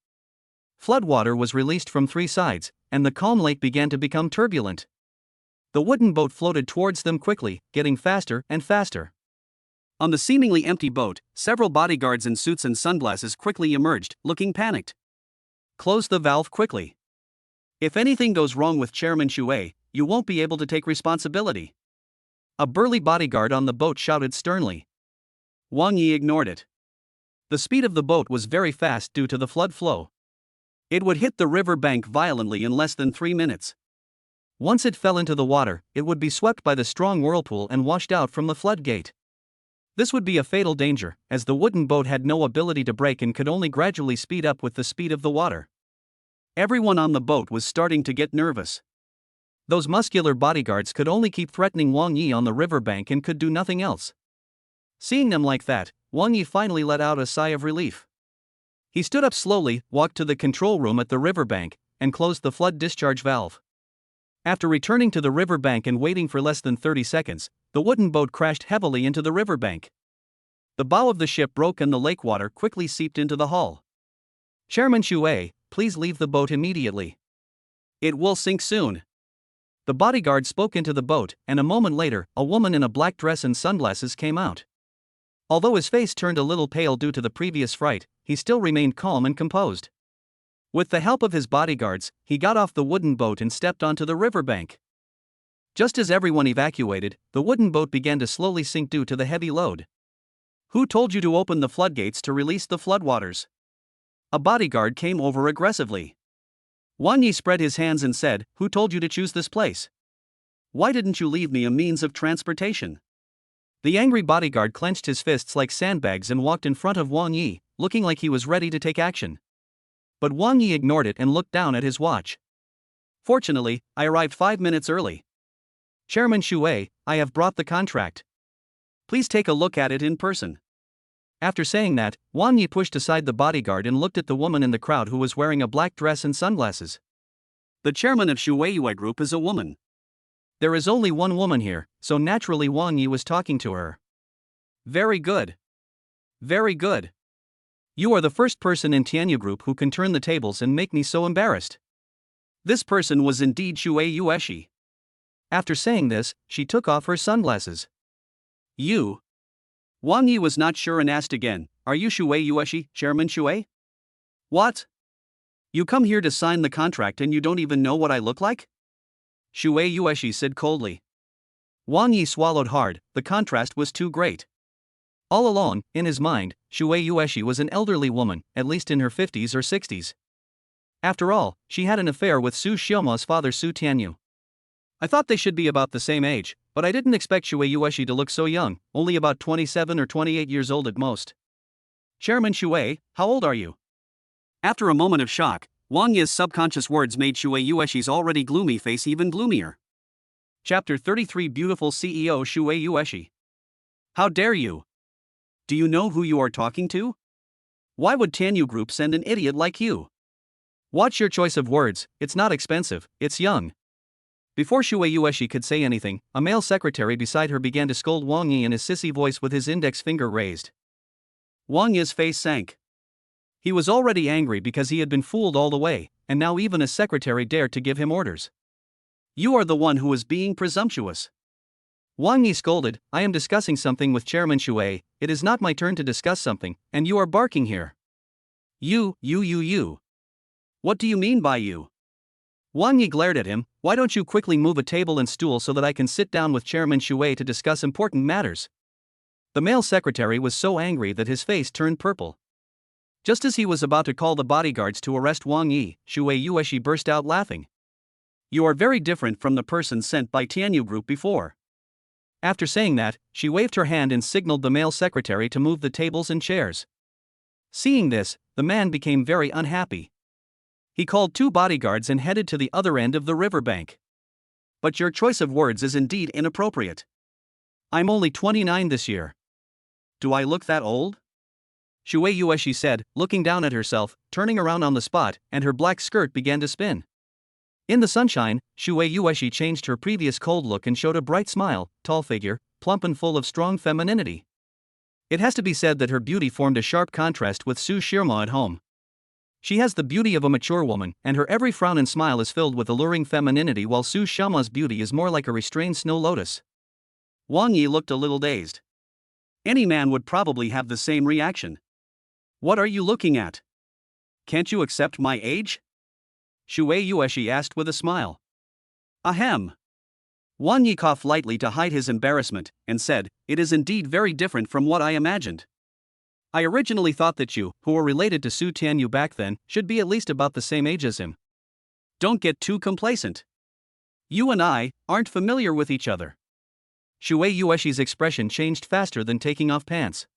Floodwater was released from 3 sides, and the calm lake began to become turbulent. The wooden boat floated towards them quickly, getting faster and faster. On the seemingly empty boat, several bodyguards in suits and sunglasses quickly emerged, looking panicked. Close the valve quickly. If anything goes wrong with Chairman Shuei, you won't be able to take responsibility. A burly bodyguard on the boat shouted sternly. Wang Yi ignored it. The speed of the boat was very fast due to the flood flow. It would hit the river bank violently in less than 3 minutes. Once it fell into the water, it would be swept by the strong whirlpool and washed out from the floodgate. This would be a fatal danger, as the wooden boat had no ability to brake and could only gradually speed up with the speed of the water. Everyone on the boat was starting to get nervous. Those muscular bodyguards could only keep threatening Wang Yi on the riverbank and could do nothing else. Seeing them like that, Wang Yi finally let out a sigh of relief. He stood up slowly, walked to the control room at the riverbank, and closed the flood discharge valve. After returning to the riverbank and waiting for less than 30 seconds, the wooden boat crashed heavily into the riverbank. The bow of the ship broke and the lake water quickly seeped into the hull. Chairman Shuei, please leave the boat immediately. It will sink soon. The bodyguard spoke into the boat, and a moment later, a woman in a black dress and sunglasses came out. Although his face turned a little pale due to the previous fright, he still remained calm and composed. With the help of his bodyguards, he got off the wooden boat and stepped onto the riverbank. Just as everyone evacuated, the wooden boat began to slowly sink due to the heavy load. Who told you to open the floodgates to release the floodwaters? A bodyguard came over aggressively. Wang Yi spread his hands and said, "Who told you to choose this place? Why didn't you leave me a means of transportation?" The angry bodyguard clenched his fists like sandbags and walked in front of Wang Yi, looking like he was ready to take action. But Wang Yi ignored it and looked down at his watch. "Fortunately, I arrived 5 minutes early. Chairman Shui, I have brought the contract. Please take a look at it in person." After saying that, Wang Yi pushed aside the bodyguard and looked at the woman in the crowd who was wearing a black dress and sunglasses. The chairman of Shui Group is a woman. There is only one woman here, so naturally Wang Yi was talking to her. Very good. Very good. You are the first person in Tana Group who can turn the tables and make me so embarrassed. This person was indeed Shui Yueshi. After saying this, she took off her sunglasses. You. Wang Yi was not sure and asked again, "Are you Shui Yueshi, Chairman Shui?" "What? You come here to sign the contract and you don't even know what I look like?" Shui Yueshi said coldly. Wang Yi swallowed hard, the contrast was too great. All along, in his mind, Shui Yueshi was an elderly woman, at least in her 50s or 60s. After all, she had an affair with Su Xiaoma's father Su Tianyu. I thought they should be about the same age, but I didn't expect Shui Yueshi to look so young, only about 27 or 28 years old at most. "Chairman Shui, how old are you?" After a moment of shock, Wang Yi's subconscious words made Shui Yueshi's already gloomy face even gloomier. Chapter 33 Beautiful CEO Shui Yueshi. How dare you? Do you know who you are talking to? Why would Tana Group send an idiot like you? Watch your choice of words, it's not expensive, it's young. Before Shui Yueshi could say anything, a male secretary beside her began to scold Wang Yi in his sissy voice with his index finger raised. Wang Yi's face sank. He was already angry because he had been fooled all the way, and now even a secretary dared to give him orders. "You are the one who is being presumptuous." Wang Yi scolded, "I am discussing something with Chairman Shui, it is not my turn to discuss something, and you are barking here." You. What do you mean by you?" Wang Yi glared at him, "Why don't you quickly move a table and stool so that I can sit down with Chairman Shui to discuss important matters?" The male secretary was so angry that his face turned purple. Just as he was about to call the bodyguards to arrest Wang Yi, Shui Yueshi burst out laughing. "You are very different from the person sent by Tana Group before." After saying that, she waved her hand and signaled the male secretary to move the tables and chairs. Seeing this, the man became very unhappy. He called 2 bodyguards and headed to the other end of the riverbank. "But your choice of words is indeed inappropriate. I'm only 29 this year. Do I look that old?" Shui Yueshi said, looking down at herself, turning around on the spot, and her black skirt began to spin. In the sunshine, Shui Yueshi changed her previous cold look and showed a bright smile, tall figure, plump and full of strong femininity. It has to be said that her beauty formed a sharp contrast with Su Xiaoma at home. She has the beauty of a mature woman, and her every frown and smile is filled with alluring femininity, while Su Xiaoma's beauty is more like a restrained snow lotus. Wang Yi looked a little dazed. Any man would probably have the same reaction. "What are you looking at? Can't you accept my age?" Shui Yueshi asked with a smile. "Ahem." Wang Yi coughed lightly to hide his embarrassment, and said, "It is indeed very different from what I imagined. I originally thought that you, who were related to Su Tianyu back then, should be at least about the same age as him. Don't get too complacent. You and I aren't familiar with each other." Shui Yueshi's expression changed faster than taking off pants.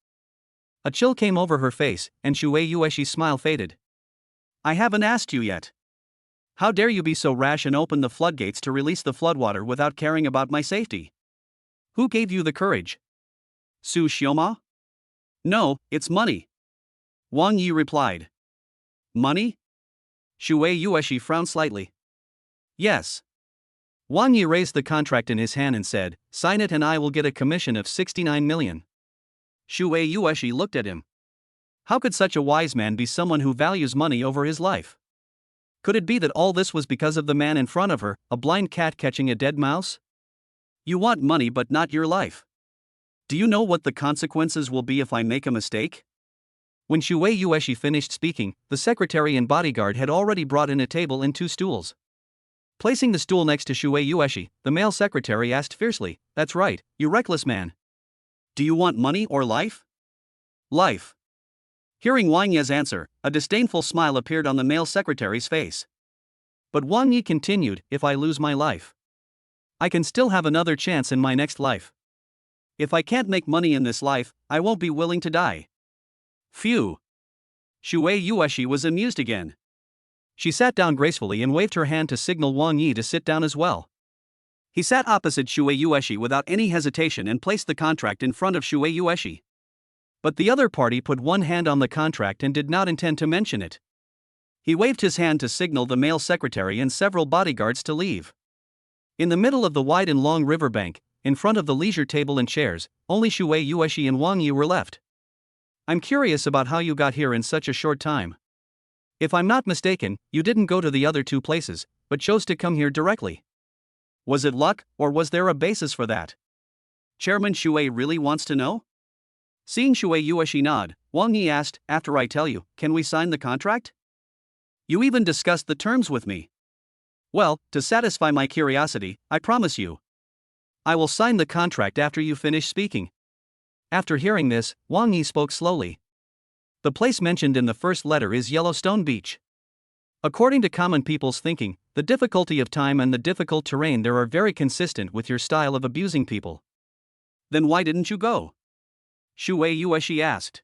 A chill came over her face, and Shui Yueshi's smile faded. "I haven't asked you yet. How dare you be so rash and open the floodgates to release the floodwater without caring about my safety? Who gave you the courage? Su Xiaoma? No, it's money." Wang Yi replied. "Money?" Shui Yueshi frowned slightly. "Yes." Wang Yi raised the contract in his hand and said, "Sign it and I will get a commission of 69 million. Shui Yueshi looked at him. How could such a wise man be someone who values money over his life? Could it be that all this was because of the man in front of her, a blind cat catching a dead mouse? You want money but not your life. Do you know what the consequences will be if I make a mistake?" When Shui Yueshi finished speaking, the secretary and bodyguard had already brought in a table and 2 stools. Placing the stool next to Shuei Yueshi, the male secretary asked fiercely, "That's right, you reckless man. Do you want money or life?" "Life." Hearing Wang Ye's answer, a disdainful smile appeared on the male secretary's face. But Wang Yi continued, "If I lose my life, I can still have another chance in my next life. If I can't make money in this life, I won't be willing to die." Phew. Shuei Yueshi was amused again. She sat down gracefully and waved her hand to signal Wang Yi to sit down as well. He sat opposite Shuei Yueshi without any hesitation and placed the contract in front of Shuei Yueshi. But the other party put one hand on the contract and did not intend to mention it. He waved his hand to signal the male secretary and several bodyguards to leave. In the middle of the wide and long riverbank, in front of the leisure table and chairs, only Shuei Yueshi and Wang Yi were left. "I'm curious about how you got here in such a short time. If I'm not mistaken, you didn't go to the other two places, but chose to come here directly. Was it luck, or was there a basis for that?" Chairman Shuei really wants to know? Seeing Shuei Yueshi nod, Wang Yi asked, "After I tell you, can we sign the contract? You even discussed the terms with me." "Well, to satisfy my curiosity, I promise you. I will sign the contract after you finish speaking." After hearing this, Wang Yi spoke slowly. "The place mentioned in the first letter is Yellowstone Beach. According to common people's thinking, the difficulty of time and the difficult terrain there are very consistent with your style of abusing people. Then why didn't you go?" Shuei Yueshi asked.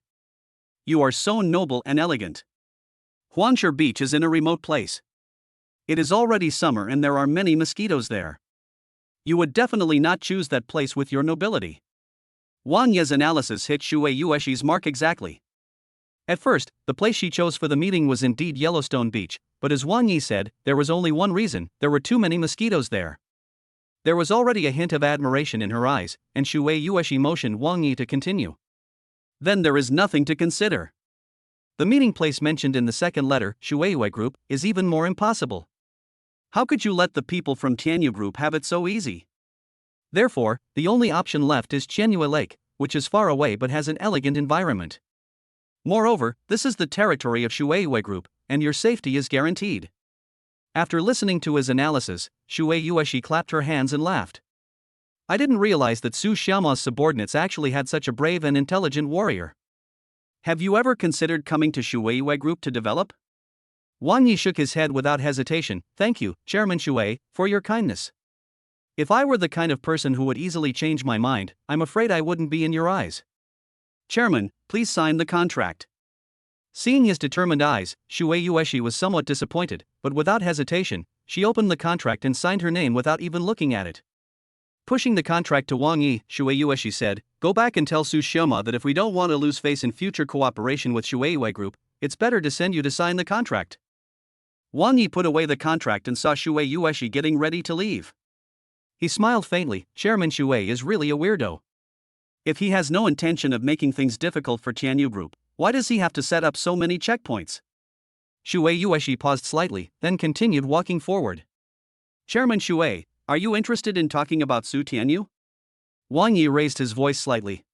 "You are so noble and elegant. Huangshe Beach is in a remote place. It is already summer and there are many mosquitoes there. You would definitely not choose that place with your nobility." Wang Ye's analysis hit Shuei Yueshi's mark exactly. At first, the place she chose for the meeting was indeed Yellowstone Beach, but as Wang Yi said, there was only one reason: there were too many mosquitoes there. There was already a hint of admiration in her eyes, and Shuei Yueshi motioned Wang Yi to continue. "Then there is nothing to consider. The meeting place mentioned in the second letter, Shuei Group, is even more impossible. How could you let the people from Tana Group have it so easy? Therefore, the only option left is Qianyue Lake, which is far away but has an elegant environment. Moreover, this is the territory of Shuei Group, and your safety is guaranteed." After listening to his analysis, Shuei Yueshi clapped her hands and laughed. "I didn't realize that Su Xiaoma's subordinates actually had such a brave and intelligent warrior. Have you ever considered coming to Shuei Group to develop?" Wang Yi shook his head without hesitation. "Thank you, Chairman Shuei, for your kindness. If I were the kind of person who would easily change my mind, I'm afraid I wouldn't be in your eyes. Chairman, please sign the contract." Seeing his determined eyes, Shuei Yueshi was somewhat disappointed, but without hesitation, she opened the contract and signed her name without even looking at it. Pushing the contract to Wang Yi, Shuei Yueshi said, "Go back and tell Su Xiaoma that if we don't want to lose face in future cooperation with Shuei Group, it's better to send you to sign the contract." Wang Yi put away the contract and saw Shuei Yueshi getting ready to leave. He smiled faintly. Chairman Shuei is really a weirdo. If he has no intention of making things difficult for Tana Group, why does he have to set up so many checkpoints? Shuei Yueshi paused slightly, then continued walking forward. "Chairman Shuei, are you interested in talking about Su Tianyu?" Wang Yi raised his voice slightly.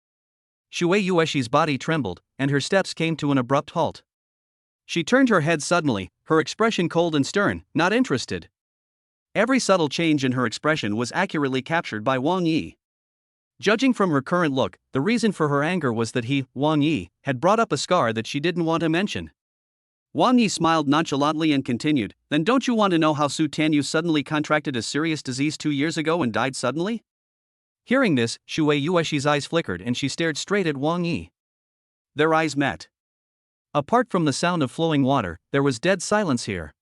Shuei Yueshi's body trembled, and her steps came to an abrupt halt. She turned her head suddenly, her expression cold and stern. "Not interested." Every subtle change in her expression was accurately captured by Wang Yi. Judging from her current look, the reason for her anger was that he, Wang Yi, had brought up a scar that she didn't want to mention. Wang Yi smiled nonchalantly and continued, "Then don't you want to know how Su Tianyu suddenly contracted a serious disease 2 years ago and died suddenly?" Hearing this, Shuei Yueshi's eyes flickered and she stared straight at Wang Yi. Their eyes met. Apart from the sound of flowing water, there was dead silence here.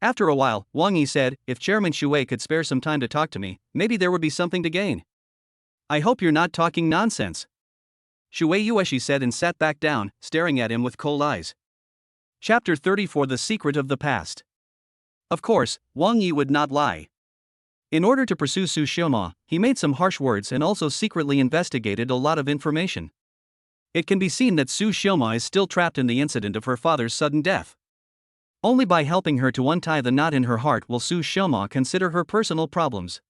After a while, Wang Yi said, "If Chairman Shuei could spare some time to talk to me, maybe there would be something to gain." "I hope you're not talking nonsense," Shuei Yueshi said and sat back down, staring at him with cold eyes. Chapter 34: The Secret of the Past. Of course, Wang Yi would not lie. In order to pursue Su Xiaoma, he made some harsh words and also secretly investigated a lot of information. It can be seen that Su Xiaoma is still trapped in the incident of her father's sudden death. Only by helping her to untie the knot in her heart will Su Xiaoma consider her personal problems.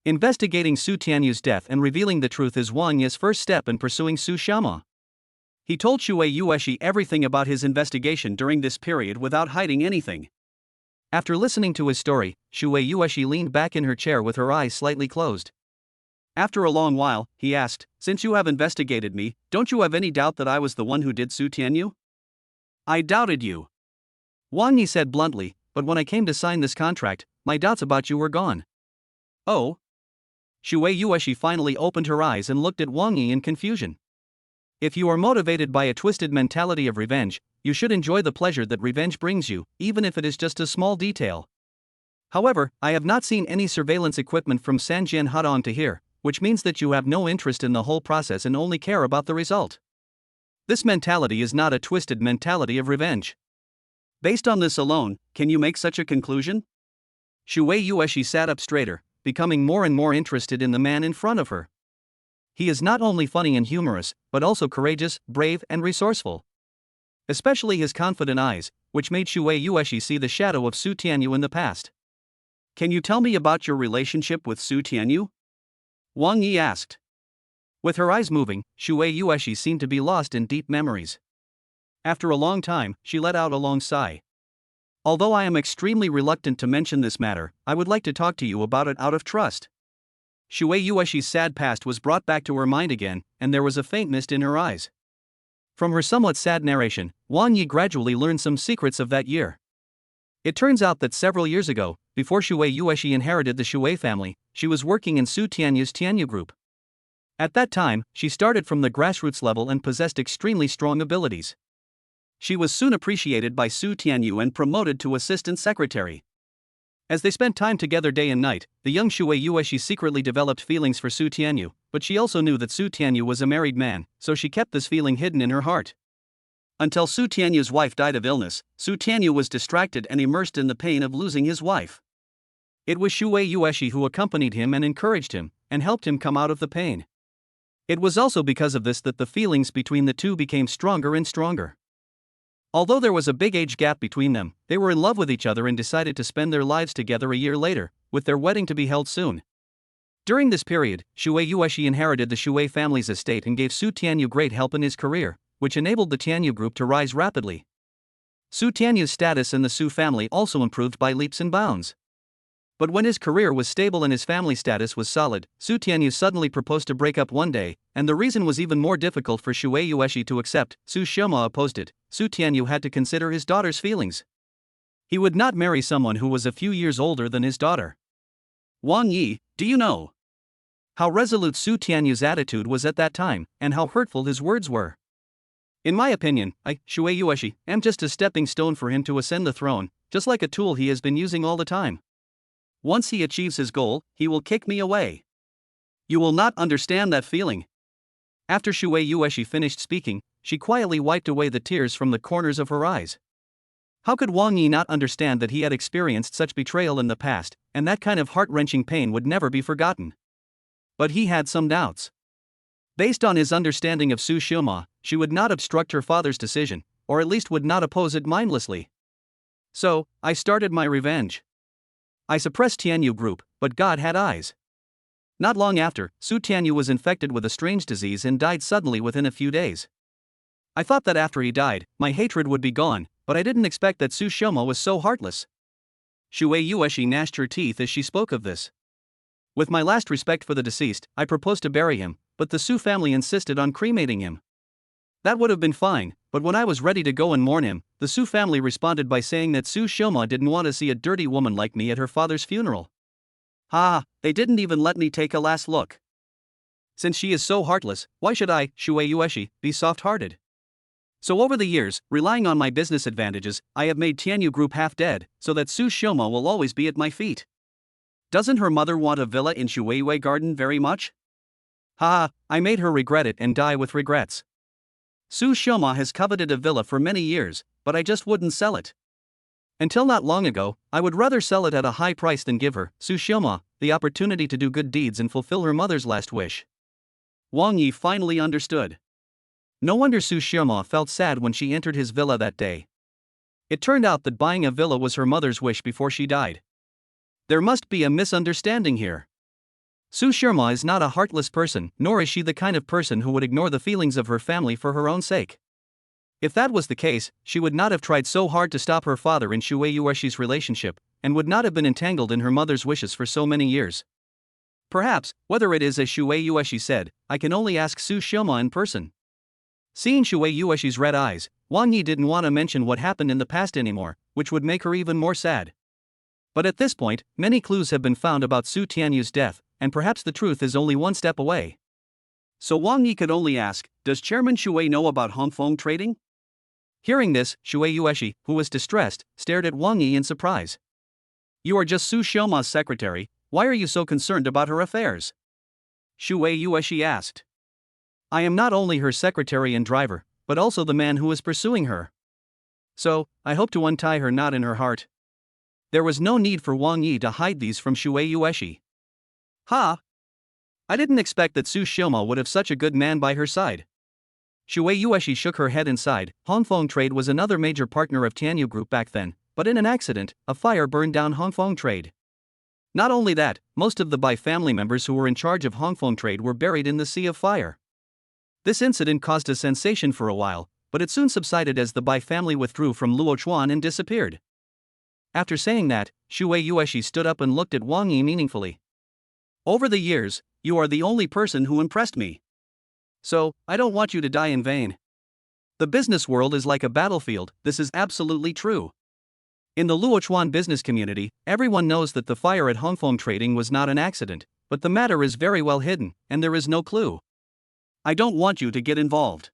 Investigating Su Tianyu's death and revealing the truth is Wang Yi's first step in pursuing Su Xiaoma. He told Shuei Yueshi everything about his investigation during this period without hiding anything. After listening to his story, Shui Yueshi leaned back in her chair with her eyes slightly closed. After a long while, he asked, "Since you have investigated me, don't you have any doubt that I was the one who did Su Tianyu?" "I doubted you," Wang Yi said bluntly, "but when I came to sign this contract, my doubts about you were gone." "Oh?" Shui Yueshi finally opened her eyes and looked at Wang Yi in confusion. "If you are motivated by a twisted mentality of revenge, you should enjoy the pleasure that revenge brings you, even if it is just a small detail. However, I have not seen any surveillance equipment from Sanjian Hadong to here, which means that you have no interest in the whole process and only care about the result. This mentality is not a twisted mentality of revenge. Based on this alone, can you make such a conclusion?" Shui Yueshi sat up straighter, becoming more and more interested in the man in front of her. He is not only funny and humorous, but also courageous, brave, and resourceful. Especially his confident eyes, which made Shui Yueshi see the shadow of Su Tianyu in the past. "Can you tell me about your relationship with Su Tianyu?" Wang Yi asked. With her eyes moving, Shui Yueshi seemed to be lost in deep memories. After a long time, she let out a long sigh. "Although I am extremely reluctant to mention this matter, I would like to talk to you about it out of trust." Shui Yueshi's sad past was brought back to her mind again, and there was a faint mist in her eyes. From her somewhat sad narration, Wang Yi gradually learned some secrets of that year. It turns out that several years ago, before Shui Yueshi inherited the Shui family, she was working in Su Tianyu's Tianyu Group. At that time, she started from the grassroots level and possessed extremely strong abilities. She was soon appreciated by Su Tianyu and promoted to assistant secretary. As they spent time together day and night, the young Shui Yueshi secretly developed feelings for Su Tianyu, but she also knew that Su Tianyu was a married man, so she kept this feeling hidden in her heart. Until Su Tianyu's wife died of illness, Su Tianyu was distracted and immersed in the pain of losing his wife. It was Shui Yueshi who accompanied him and encouraged him, and helped him come out of the pain. It was also because of this that the feelings between the two became stronger and stronger. Although there was a big age gap between them, they were in love with each other and decided to spend their lives together a year later, with their wedding to be held soon. During this period, Shui Yueshi inherited the Shui family's estate and gave Su Tianyu great help in his career, which enabled the Tianyu Group to rise rapidly. Su Tianyu's status in the Su family also improved by leaps and bounds. But when his career was stable and his family status was solid, Su Tianyu suddenly proposed to break up one day, and the reason was even more difficult for Shui Yueshi to accept. Su Shoma opposed it. Su Tianyu had to consider his daughter's feelings. He would not marry someone who was a few years older than his daughter. "Wang Yi, do you know how resolute Su Tianyu's attitude was at that time, and how hurtful his words were? In my opinion, I, Shui Yueshi, am just a stepping stone for him to ascend the throne, just like a tool he has been using all the time. Once he achieves his goal, he will kick me away. You will not understand that feeling." After Shui Yueshi finished speaking, she quietly wiped away the tears from the corners of her eyes. How could Wang Yi not understand that he had experienced such betrayal in the past, and that kind of heart-wrenching pain would never be forgotten? But he had some doubts. Based on his understanding of Su Shoma, she would not obstruct her father's decision, or at least would not oppose it mindlessly. "So, I started my revenge. I suppressed Tianyu Group, but God had eyes." Not long after, Su Tianyu was infected with a strange disease and died suddenly within a few days. I thought that after he died, my hatred would be gone, but I didn't expect that Su Shoma was so heartless. Shui Yueshi gnashed her teeth as she spoke of this. With my last respect for the deceased, I proposed to bury him, but the Su family insisted on cremating him. That would have been fine, but when I was ready to go and mourn him, the Su family responded by saying that Su Shoma didn't want to see a dirty woman like me at her father's funeral. They didn't even let me take a last look. Since she is so heartless, why should I, Shui Yueshi, be soft-hearted? So over the years, relying on my business advantages, I have made Tianyu Group half dead, so that Su Shoma will always be at my feet. Doesn't her mother want a villa in Shuiwei Garden very much? I made her regret it and die with regrets. Su Shoma has coveted a villa for many years, but I just wouldn't sell it. Until not long ago, I would rather sell it at a high price than give her, Su Shoma, the opportunity to do good deeds and fulfill her mother's last wish. Wang Yi finally understood. No wonder Su Shoma felt sad when she entered his villa that day. It turned out that buying a villa was her mother's wish before she died. There must be a misunderstanding here. Su Shoma is not a heartless person, nor is she the kind of person who would ignore the feelings of her family for her own sake. If that was the case, she would not have tried so hard to stop her father and Shuei Yueshi's relationship, and would not have been entangled in her mother's wishes for so many years. Perhaps, whether it is as Shuei Yueshi said, I can only ask Su Xioma in person. Seeing Shuei Yueshi's red eyes, Wang Yi didn't want to mention what happened in the past anymore, which would make her even more sad. But at this point, many clues have been found about Su Tianyu's death, and perhaps the truth is only one step away. So Wang Yi could only ask, does Chairman Shuei know about Hongfeng trading? Hearing this, Shuei Yueshi, who was distressed, stared at Wang Yi in surprise. You are just Su Xiaoma's secretary, why are you so concerned about her affairs? Shuei Yueshi asked. I am not only her secretary and driver, but also the man who is pursuing her. So, I hope to untie her knot in her heart. There was no need for Wang Yi to hide these from Shuei Yueshi. Ha! I didn't expect that Su Xioma would have such a good man by her side. Shuei Yueshi shook her head and sighed. Hongfeng Trade was another major partner of Tana Group back then, but in an accident, a fire burned down Hongfeng Trade. Not only that, most of the Bai family members who were in charge of Hongfeng Trade were buried in the sea of fire. This incident caused a sensation for a while, but it soon subsided as the Bai family withdrew from Luochuan and disappeared. After saying that, Shuei Yueshi stood up and looked at Wang Yi meaningfully. Over the years, you are the only person who impressed me. So, I don't want you to die in vain. The business world is like a battlefield, this is absolutely true. In the Luochuan business community, everyone knows that the fire at Hongfeng Trading was not an accident, but the matter is very well hidden, and there is no clue. I don't want you to get involved.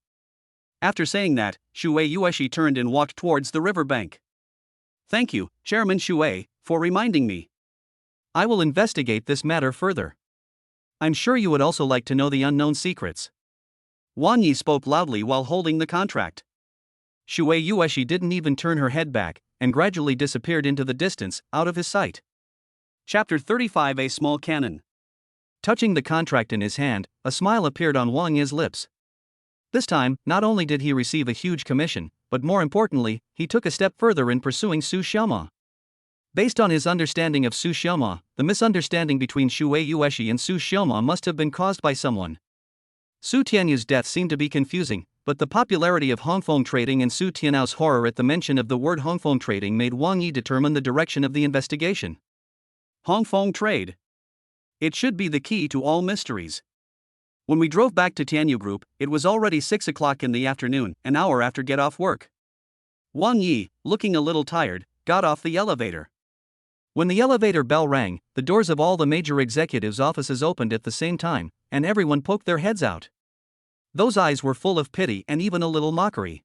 After saying that, Shuei Yueshi turned and walked towards the riverbank. Thank you, Chairman Shuei, for reminding me. I will investigate this matter further. I'm sure you would also like to know the unknown secrets. Wang Yi spoke loudly while holding the contract. Shuei Yueshi didn't even turn her head back, and gradually disappeared into the distance, out of his sight. Chapter 35 A Small Cannon. Touching the contract in his hand, a smile appeared on Wang Yi's lips. This time, not only did he receive a huge commission, but more importantly, he took a step further in pursuing Su Xioma. Based on his understanding of Su Xioma, the misunderstanding between Shuei Yueshi and Su Xioma must have been caused by someone. Su Tianyu's death seemed to be confusing, but the popularity of Hongfeng Trading and Su Tianou's horror at the mention of the word Hongfeng Trading made Wang Yi determine the direction of the investigation. Hongfeng Trade. It should be the key to all mysteries. When we drove back to Tana Group, it was already 6 o'clock in the afternoon, an hour after get off work. Wang Yi, looking a little tired, got off the elevator. When the elevator bell rang, the doors of all the major executives' offices opened at the same time, and everyone poked their heads out. Those eyes were full of pity and even a little mockery.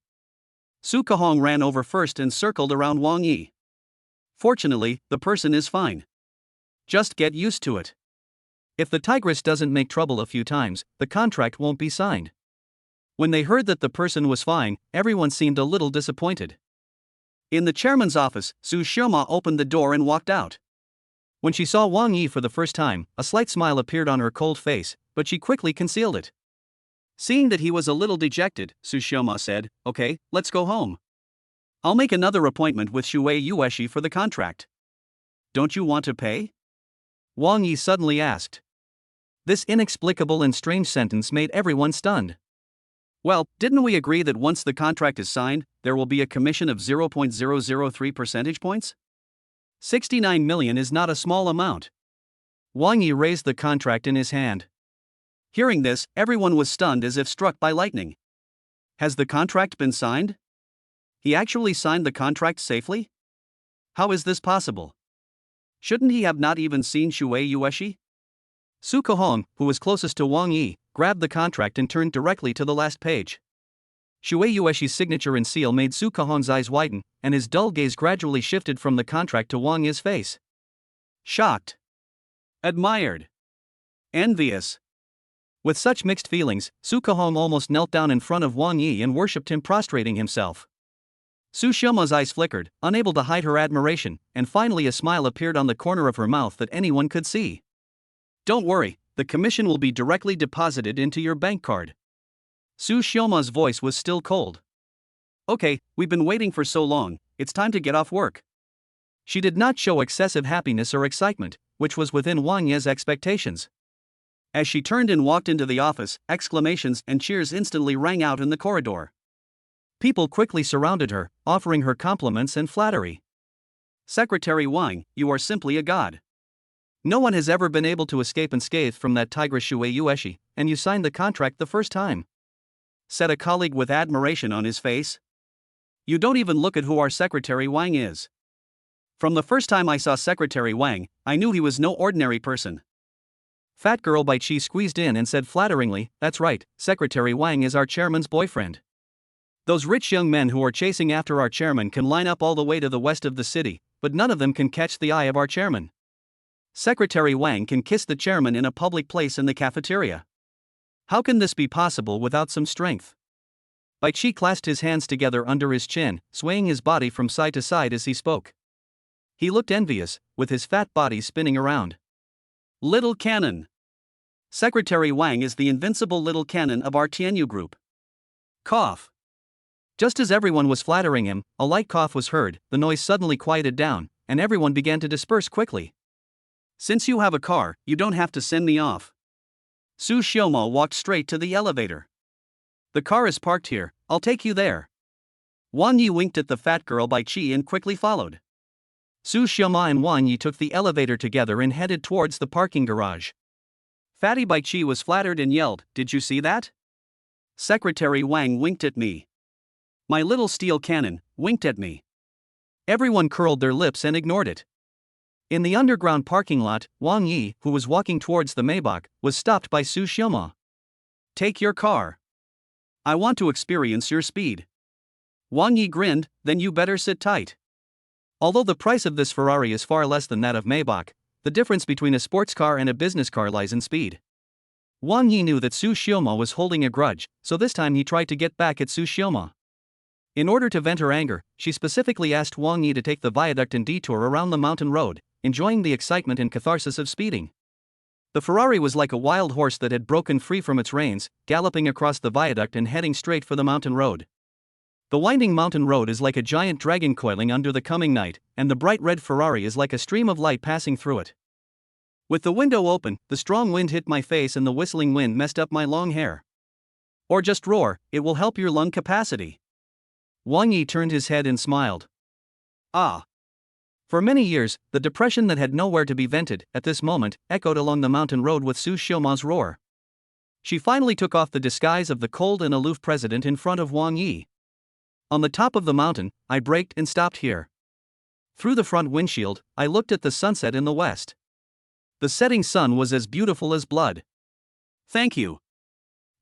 Su Kahong ran over first and circled around Wang Yi. Fortunately, the person is fine. Just get used to it. If the tigress doesn't make trouble a few times, the contract won't be signed. When they heard that the person was fine, everyone seemed a little disappointed. In the chairman's office, Su Xioma opened the door and walked out. When she saw Wang Yi for the first time, a slight smile appeared on her cold face, but she quickly concealed it. Seeing that he was a little dejected, Su Xioma said, Okay, let's go home. I'll make another appointment with Shuei Yueshi for the contract. Don't you want to pay? Wang Yi suddenly asked. This inexplicable and strange sentence made everyone stunned. Well, didn't we agree that once the contract is signed, there will be a commission of 0.003 percentage points? 69 million is not a small amount. Wang Yi raised the contract in his hand. Hearing this, everyone was stunned as if struck by lightning. Has the contract been signed? He actually signed the contract safely? How is this possible? Shouldn't he have not even seen Shuei Yueshi? Su Kahong, who was closest to Wang Yi, grabbed the contract and turned directly to the last page. Shuei Yueshi's signature and seal made Su Kahong's eyes widen, and his dull gaze gradually shifted from the contract to Wang Yi's face. Shocked. Admired. Envious. With such mixed feelings, Su Kahong almost knelt down in front of Wang Yi and worshipped him, prostrating himself. Su Xiaoma's eyes flickered, unable to hide her admiration, and finally a smile appeared on the corner of her mouth that anyone could see. Don't worry, the commission will be directly deposited into your bank card. Su Xiaoma's voice was still cold. Okay, we've been waiting for so long, it's time to get off work. She did not show excessive happiness or excitement, which was within Wang Yi's expectations. As she turned and walked into the office, exclamations and cheers instantly rang out in the corridor. People quickly surrounded her, offering her compliments and flattery. Secretary Wang, you are simply a god. No one has ever been able to escape unscathed from that tigress Shui Yueshi, and you signed the contract the first time," said a colleague with admiration on his face. "You don't even look at who our Secretary Wang is." From the first time I saw Secretary Wang, I knew he was no ordinary person. Fat girl Bai Chi squeezed in and said flatteringly, "That's right, Secretary Wang is our chairman's boyfriend. Those rich young men who are chasing after our chairman can line up all the way to the west of the city, but none of them can catch the eye of our chairman. Secretary Wang can kiss the chairman in a public place in the cafeteria. How can this be possible without some strength?" Bai Chi clasped his hands together under his chin, swaying his body from side to side as he spoke. He looked envious, with his fat body spinning around. "Little cannon. Secretary Wang is the invincible little cannon of our Tana Group." Cough. Just as everyone was flattering him, a light cough was heard, the noise suddenly quieted down, and everyone began to disperse quickly. "Since you have a car, you don't have to send me off." Su Xiaomo walked straight to the elevator. "The car is parked here, I'll take you there." Wang Yi winked at the fat girl Bai Chi and quickly followed. Su Xiaomo and Wang Yi took the elevator together and headed towards the parking garage. Fatty Bai Chi was flattered and yelled, "Did you see that? Secretary Wang winked at me. My little steel cannon winked at me." Everyone curled their lips and ignored it. In the underground parking lot, Wang Yi, who was walking towards the Maybach, was stopped by Su Xiaomo. "Take your car. I want to experience your speed." Wang Yi grinned, "Then you better sit tight." Although the price of this Ferrari is far less than that of Maybach, the difference between a sports car and a business car lies in speed. Wang Yi knew that Su Xiaomo was holding a grudge, so this time he tried to get back at Su Xiaomo. In order to vent her anger, she specifically asked Wang Yi to take the viaduct and detour around the mountain road, enjoying the excitement and catharsis of speeding. The Ferrari was like a wild horse that had broken free from its reins, galloping across the viaduct and heading straight for the mountain road. The winding mountain road is like a giant dragon coiling under the coming night, and the bright red Ferrari is like a stream of light passing through it. With the window open, the strong wind hit my face and the whistling wind messed up my long hair. Or just roar, it will help your lung capacity. Wang Yi turned his head and smiled. Ah. For many years, the depression that had nowhere to be vented, at this moment, echoed along the mountain road with Su Xiaomo's roar. She finally took off the disguise of the cold and aloof president in front of Wang Yi. On the top of the mountain, I braked and stopped here. Through the front windshield, I looked at the sunset in the west. The setting sun was as beautiful as blood. Thank you.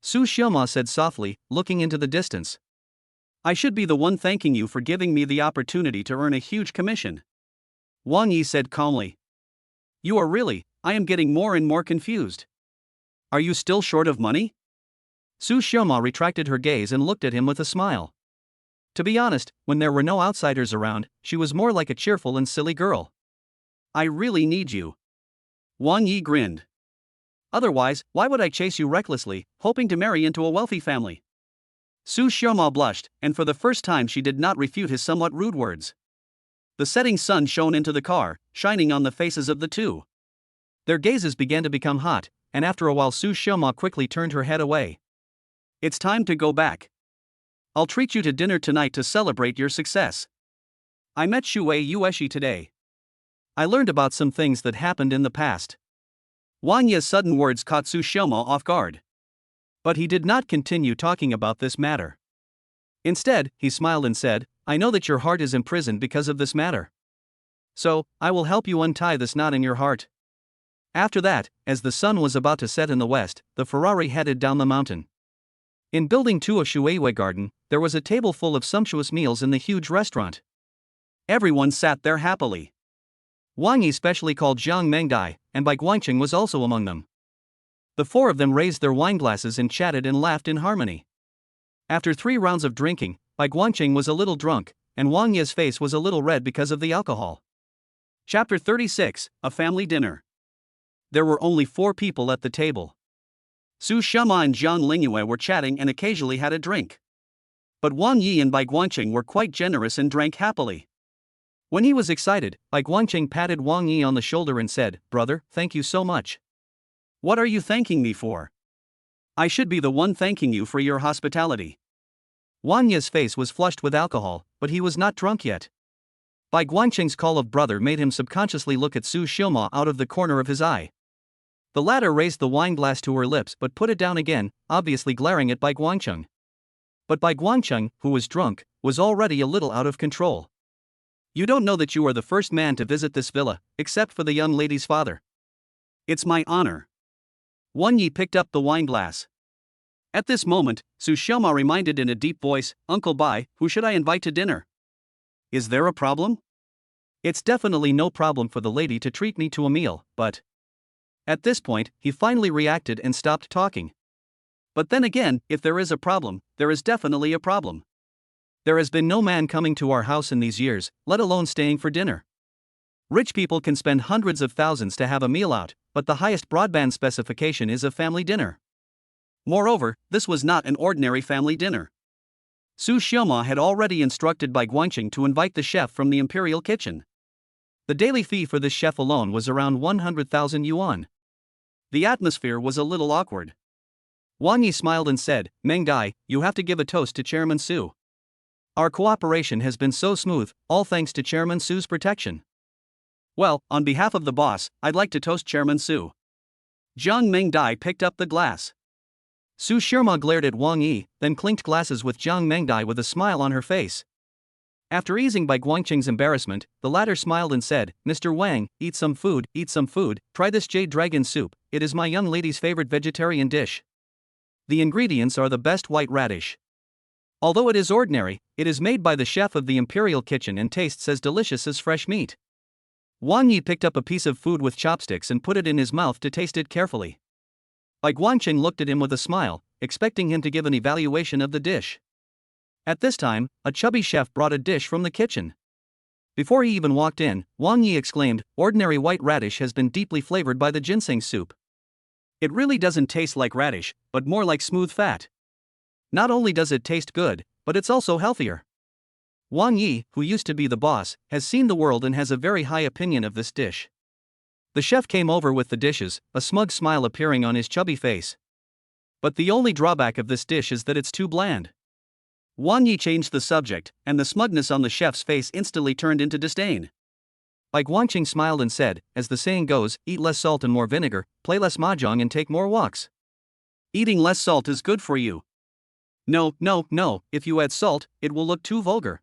Su Xiaomo said softly, looking into the distance. I should be the one thanking you for giving me the opportunity to earn a huge commission. Wang Yi said calmly. You are really, I am getting more and more confused. Are you still short of money? Su Xiaomo retracted her gaze and looked at him with a smile. To be honest, when there were no outsiders around, she was more like a cheerful and silly girl. I really need you. Wang Yi grinned. Otherwise, why would I chase you recklessly, hoping to marry into a wealthy family? Su Xiaomo blushed, and for the first time she did not refute his somewhat rude words. The setting sun shone into the car, shining on the faces of the two. Their gazes began to become hot, and after a while Su Xiaomo quickly turned her head away. It's time to go back. I'll treat you to dinner tonight to celebrate your success. I met Shui Yueshi today. I learned about some things that happened in the past. Wang Yi's sudden words caught Su Xiaomo off guard. But he did not continue talking about this matter. Instead, he smiled and said, I know that your heart is imprisoned because of this matter. So, I will help you untie this knot in your heart. After that, as the sun was about to set in the west, the Ferrari headed down the mountain. In Building 2 of Shuiwei Garden, there was a table full of sumptuous meals in the huge restaurant. Everyone sat there happily. Wang Yi specially called Zhang Mengdai, and Bai Guangqing was also among them. The four of them raised their wine glasses and chatted and laughed in harmony. After 3 rounds of drinking, Bai Guangqing was a little drunk, and Wang Yi's face was a little red because of the alcohol. Chapter 36, A Family Dinner. There were only 4 people at the table. Su Xiaomo and Zhang Lingyue were chatting and occasionally had a drink. But Wang Yi and Bai Guangqing were quite generous and drank happily. When he was excited, Bai Guangqing patted Wang Yi on the shoulder and said, Brother, thank you so much. What are you thanking me for? I should be the one thanking you for your hospitality. Wang Yi's face was flushed with alcohol, but he was not drunk yet. Bai Guangqing's call of brother made him subconsciously look at Su Xiaoma out of the corner of his eye. The latter raised the wine glass to her lips but put it down again, obviously glaring at Bai Guangqing. But Bai Guangqing, who was drunk, was already a little out of control. You don't know that you are the first man to visit this villa, except for the young lady's father. It's my honor. Wang Yi picked up the wine glass. At this moment, Su Xiaoma reminded in a deep voice, Uncle Bai, who should I invite to dinner? Is there a problem? It's definitely no problem for the lady to treat me to a meal, but... At this point, he finally reacted and stopped talking. But then again, if there is a problem, there is definitely a problem. There has been no man coming to our house in these years, let alone staying for dinner. Rich people can spend hundreds of thousands to have a meal out, but the highest broadband specification is a family dinner. Moreover, this was not an ordinary family dinner. Su Xiaoma had already instructed Bai Guangqing to invite the chef from the imperial kitchen. The daily fee for this chef alone was around 100,000 yuan. The atmosphere was a little awkward. Wang Yi smiled and said, Meng Dai, you have to give a toast to Chairman Su. Our cooperation has been so smooth, all thanks to Chairman Su's protection. Well, on behalf of the boss, I'd like to toast Chairman Su. Jiang Meng Dai picked up the glass. Su Xiaoma glared at Wang Yi, then clinked glasses with Jiang Meng Dai with a smile on her face. After easing Bai Guangqing's embarrassment, the latter smiled and said, Mr. Wang, eat some food, try this jade dragon soup, it is my young lady's favorite vegetarian dish. The ingredients are the best white radish. Although it is ordinary, it is made by the chef of the imperial kitchen and tastes as delicious as fresh meat. Wang Yi picked up a piece of food with chopsticks and put it in his mouth to taste it carefully. Bai Guangqing looked at him with a smile, expecting him to give an evaluation of the dish. At this time, a chubby chef brought a dish from the kitchen. Before he even walked in, Wang Yi exclaimed, ordinary white radish has been deeply flavored by the ginseng soup. It really doesn't taste like radish, but more like smooth fat. Not only does it taste good, but it's also healthier. Wang Yi, who used to be the boss, has seen the world and has a very high opinion of this dish. The chef came over with the dishes, a smug smile appearing on his chubby face. But the only drawback of this dish is that it's too bland. Wang Yi changed the subject, and the smugness on the chef's face instantly turned into disdain. Bai Guangqing smiled and said, as the saying goes, eat less salt and more vinegar, play less mahjong and take more walks. Eating less salt is good for you. No, if you add salt, it will look too vulgar.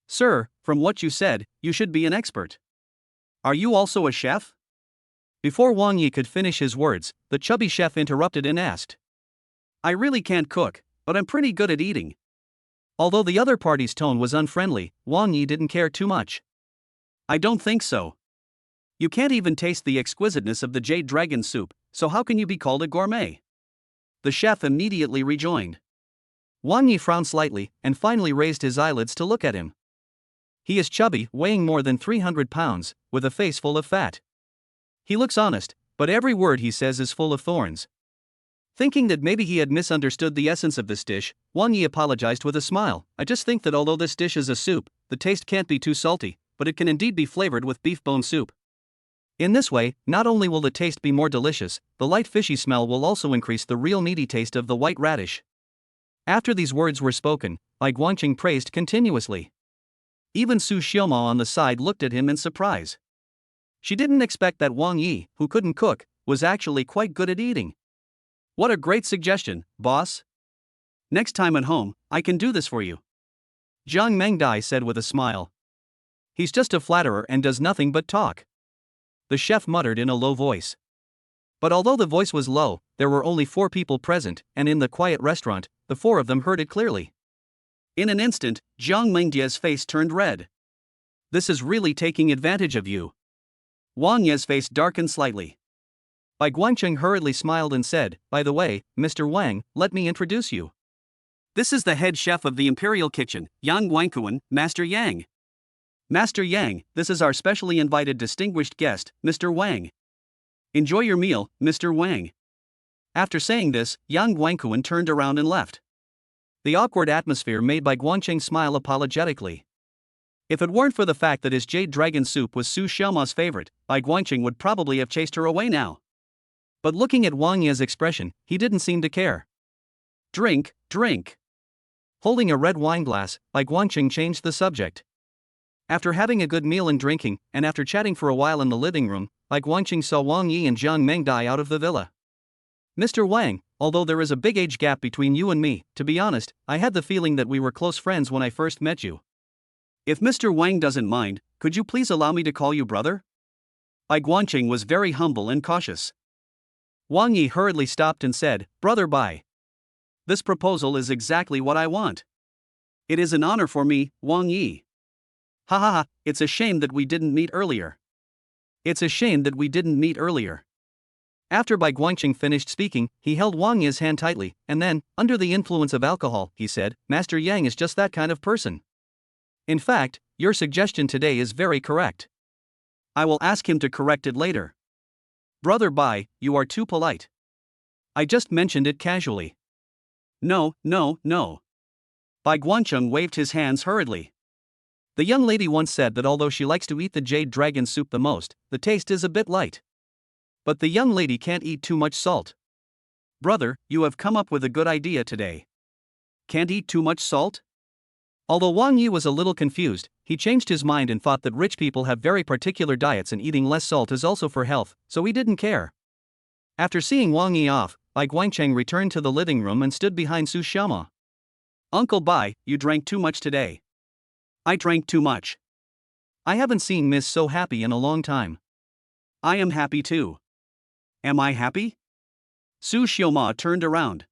Sir, from what you said, you should be an expert. Are you also a chef? Before Wang Yi could finish his words, the chubby chef interrupted and asked. I really can't cook, but I'm pretty good at eating. Although the other party's tone was unfriendly, Wang Yi didn't care too much. I don't think so. You can't even taste the exquisiteness of the jade dragon soup, so how can you be called a gourmet? The chef immediately rejoined. Wang Yi frowned slightly, and finally raised his eyelids to look at him. He is chubby, weighing more than 300 pounds, with a face full of fat. He looks honest, but every word he says is full of thorns. Thinking that maybe he had misunderstood the essence of this dish, Wang Yi apologized with a smile. I just think that although this dish is a soup, the taste can't be too salty, but it can indeed be flavored with beef bone soup. In this way, not only will the taste be more delicious, the light fishy smell will also increase the real meaty taste of the white radish. After these words were spoken, Bai Guangqing praised continuously. Even Su Xiaoma on the side looked at him in surprise. She didn't expect that Wang Yi, who couldn't cook, was actually quite good at eating. What a great suggestion, boss. Next time at home, I can do this for you. Jiang Mengdai said with a smile. He's just a flatterer and does nothing but talk. The chef muttered in a low voice. But although the voice was low, there were only 4 people present, and in the quiet restaurant, the 4 of them heard it clearly. In an instant, Jiang Mengdia's face turned red. This is really taking advantage of you. Wang Ye's face darkened slightly. Bai Guangqing hurriedly smiled and said, by the way, Mr. Wang, let me introduce you. This is the head chef of the imperial kitchen, Yang Wangkuan, Master Yang. Master Yang, this is our specially invited distinguished guest, Mr. Wang. Enjoy your meal, Mr. Wang. After saying this, Yang Wangkuan turned around and left. The awkward atmosphere made Bai Guangqing smile apologetically. If it weren't for the fact that his jade dragon soup was Su Xiaoma's favorite, Bai Guangqing would probably have chased her away now. But looking at Wang Ye's expression, he didn't seem to care. Drink. Holding a red wine glass, Bai Guangqing changed the subject. After having a good meal and drinking, and after chatting for a while in the living room, Bai Guangqing saw Wang Yi and Jiang Mengdai out of the villa. Mr. Wang, although there is a big age gap between you and me, to be honest, I had the feeling that we were close friends when I first met you. If Mr. Wang doesn't mind, could you please allow me to call you brother? Bai Guangqing was very humble and cautious. Wang Yi hurriedly stopped and said, Brother Bai. This proposal is exactly what I want. It is an honor for me, Wang Yi. Ha ha ha, it's a shame that we didn't meet earlier. It's a shame that we didn't meet earlier. After Bai Guangqing finished speaking, he held Wang Yi's hand tightly, and then, under the influence of alcohol, he said, Master Yang is just that kind of person. In fact, your suggestion today is very correct. I will ask him to correct it later. Brother Bai, you are too polite. I just mentioned it casually. No. Bai Guangqing waved his hands hurriedly. The young lady once said that although she likes to eat the jade dragon soup the most, the taste is a bit light. But the young lady can't eat too much salt. Brother, you have come up with a good idea today. Can't eat too much salt? Although Wang Yi was a little confused, he changed his mind and thought that rich people have very particular diets and eating less salt is also for health, so he didn't care. After seeing Wang Yi off, Bai Guangqing returned to the living room and stood behind Su Xiaoma. Uncle Bai, you drank too much today. I drank too much. I haven't seen Miss so happy in a long time. I am happy too. Am I happy? Su Xiaoma turned around.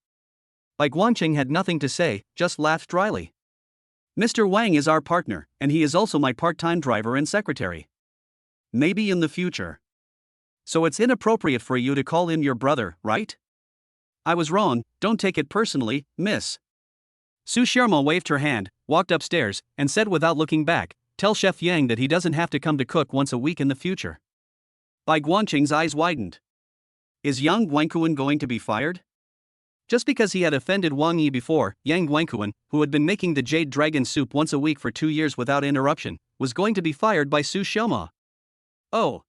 Bai Guangqing had nothing to say, just laughed dryly. Mr. Wang is our partner, and he is also my part-time driver and secretary. Maybe in the future. So it's inappropriate for you to call him your brother, right? I was wrong, don't take it personally, miss. Su Xiaoma waved her hand, walked upstairs, and said without looking back, tell Chef Yang that he doesn't have to come to cook once a week in the future. Bai Guangqing's eyes widened. Is Yang Guangquan going to be fired? Just because he had offended Wang Yi before, Yang Guangquan, who had been making the jade dragon soup once a week for 2 years without interruption, was going to be fired by Su Xiaoma. Oh.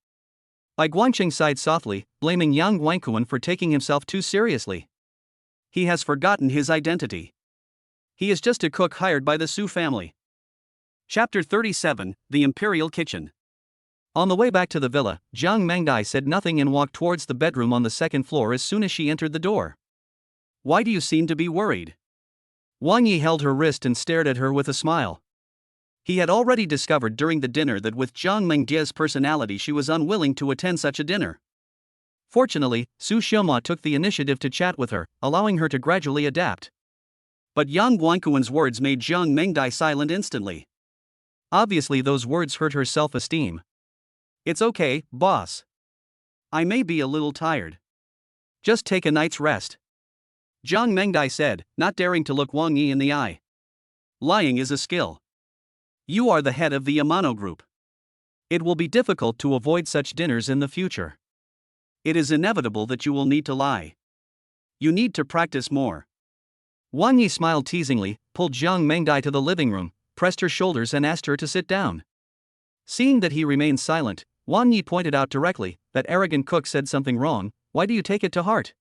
Bai Guangqing sighed softly, blaming Yang Guangquan for taking himself too seriously. He has forgotten his identity. He is just a cook hired by the Su family. Chapter 37, The Imperial Kitchen. On the way back to the villa, Jiang Mengdai said nothing and walked towards the bedroom on the second floor as soon as she entered the door. Why do you seem to be worried? Wang Yi held her wrist and stared at her with a smile. He had already discovered during the dinner that with Jiang Mengdai's personality she was unwilling to attend such a dinner. Fortunately, Su Xiaoma took the initiative to chat with her, allowing her to gradually adapt. But Yang Guangquan's words made Jiang Mengdai silent instantly. Obviously those words hurt her self-esteem. It's okay, boss. I may be a little tired. Just take a night's rest. Jiang Mengdai said, not daring to look Wang Yi in the eye. Lying is a skill. You are the head of the Tana Group. It will be difficult to avoid such dinners in the future. It is inevitable that you will need to lie. You need to practice more. Wang Yi smiled teasingly, pulled Jiang Mengdai to the living room, pressed her shoulders and asked her to sit down. Seeing that he remained silent, Wang Yi pointed out directly, that arrogant cook said something wrong, why do you take it to heart?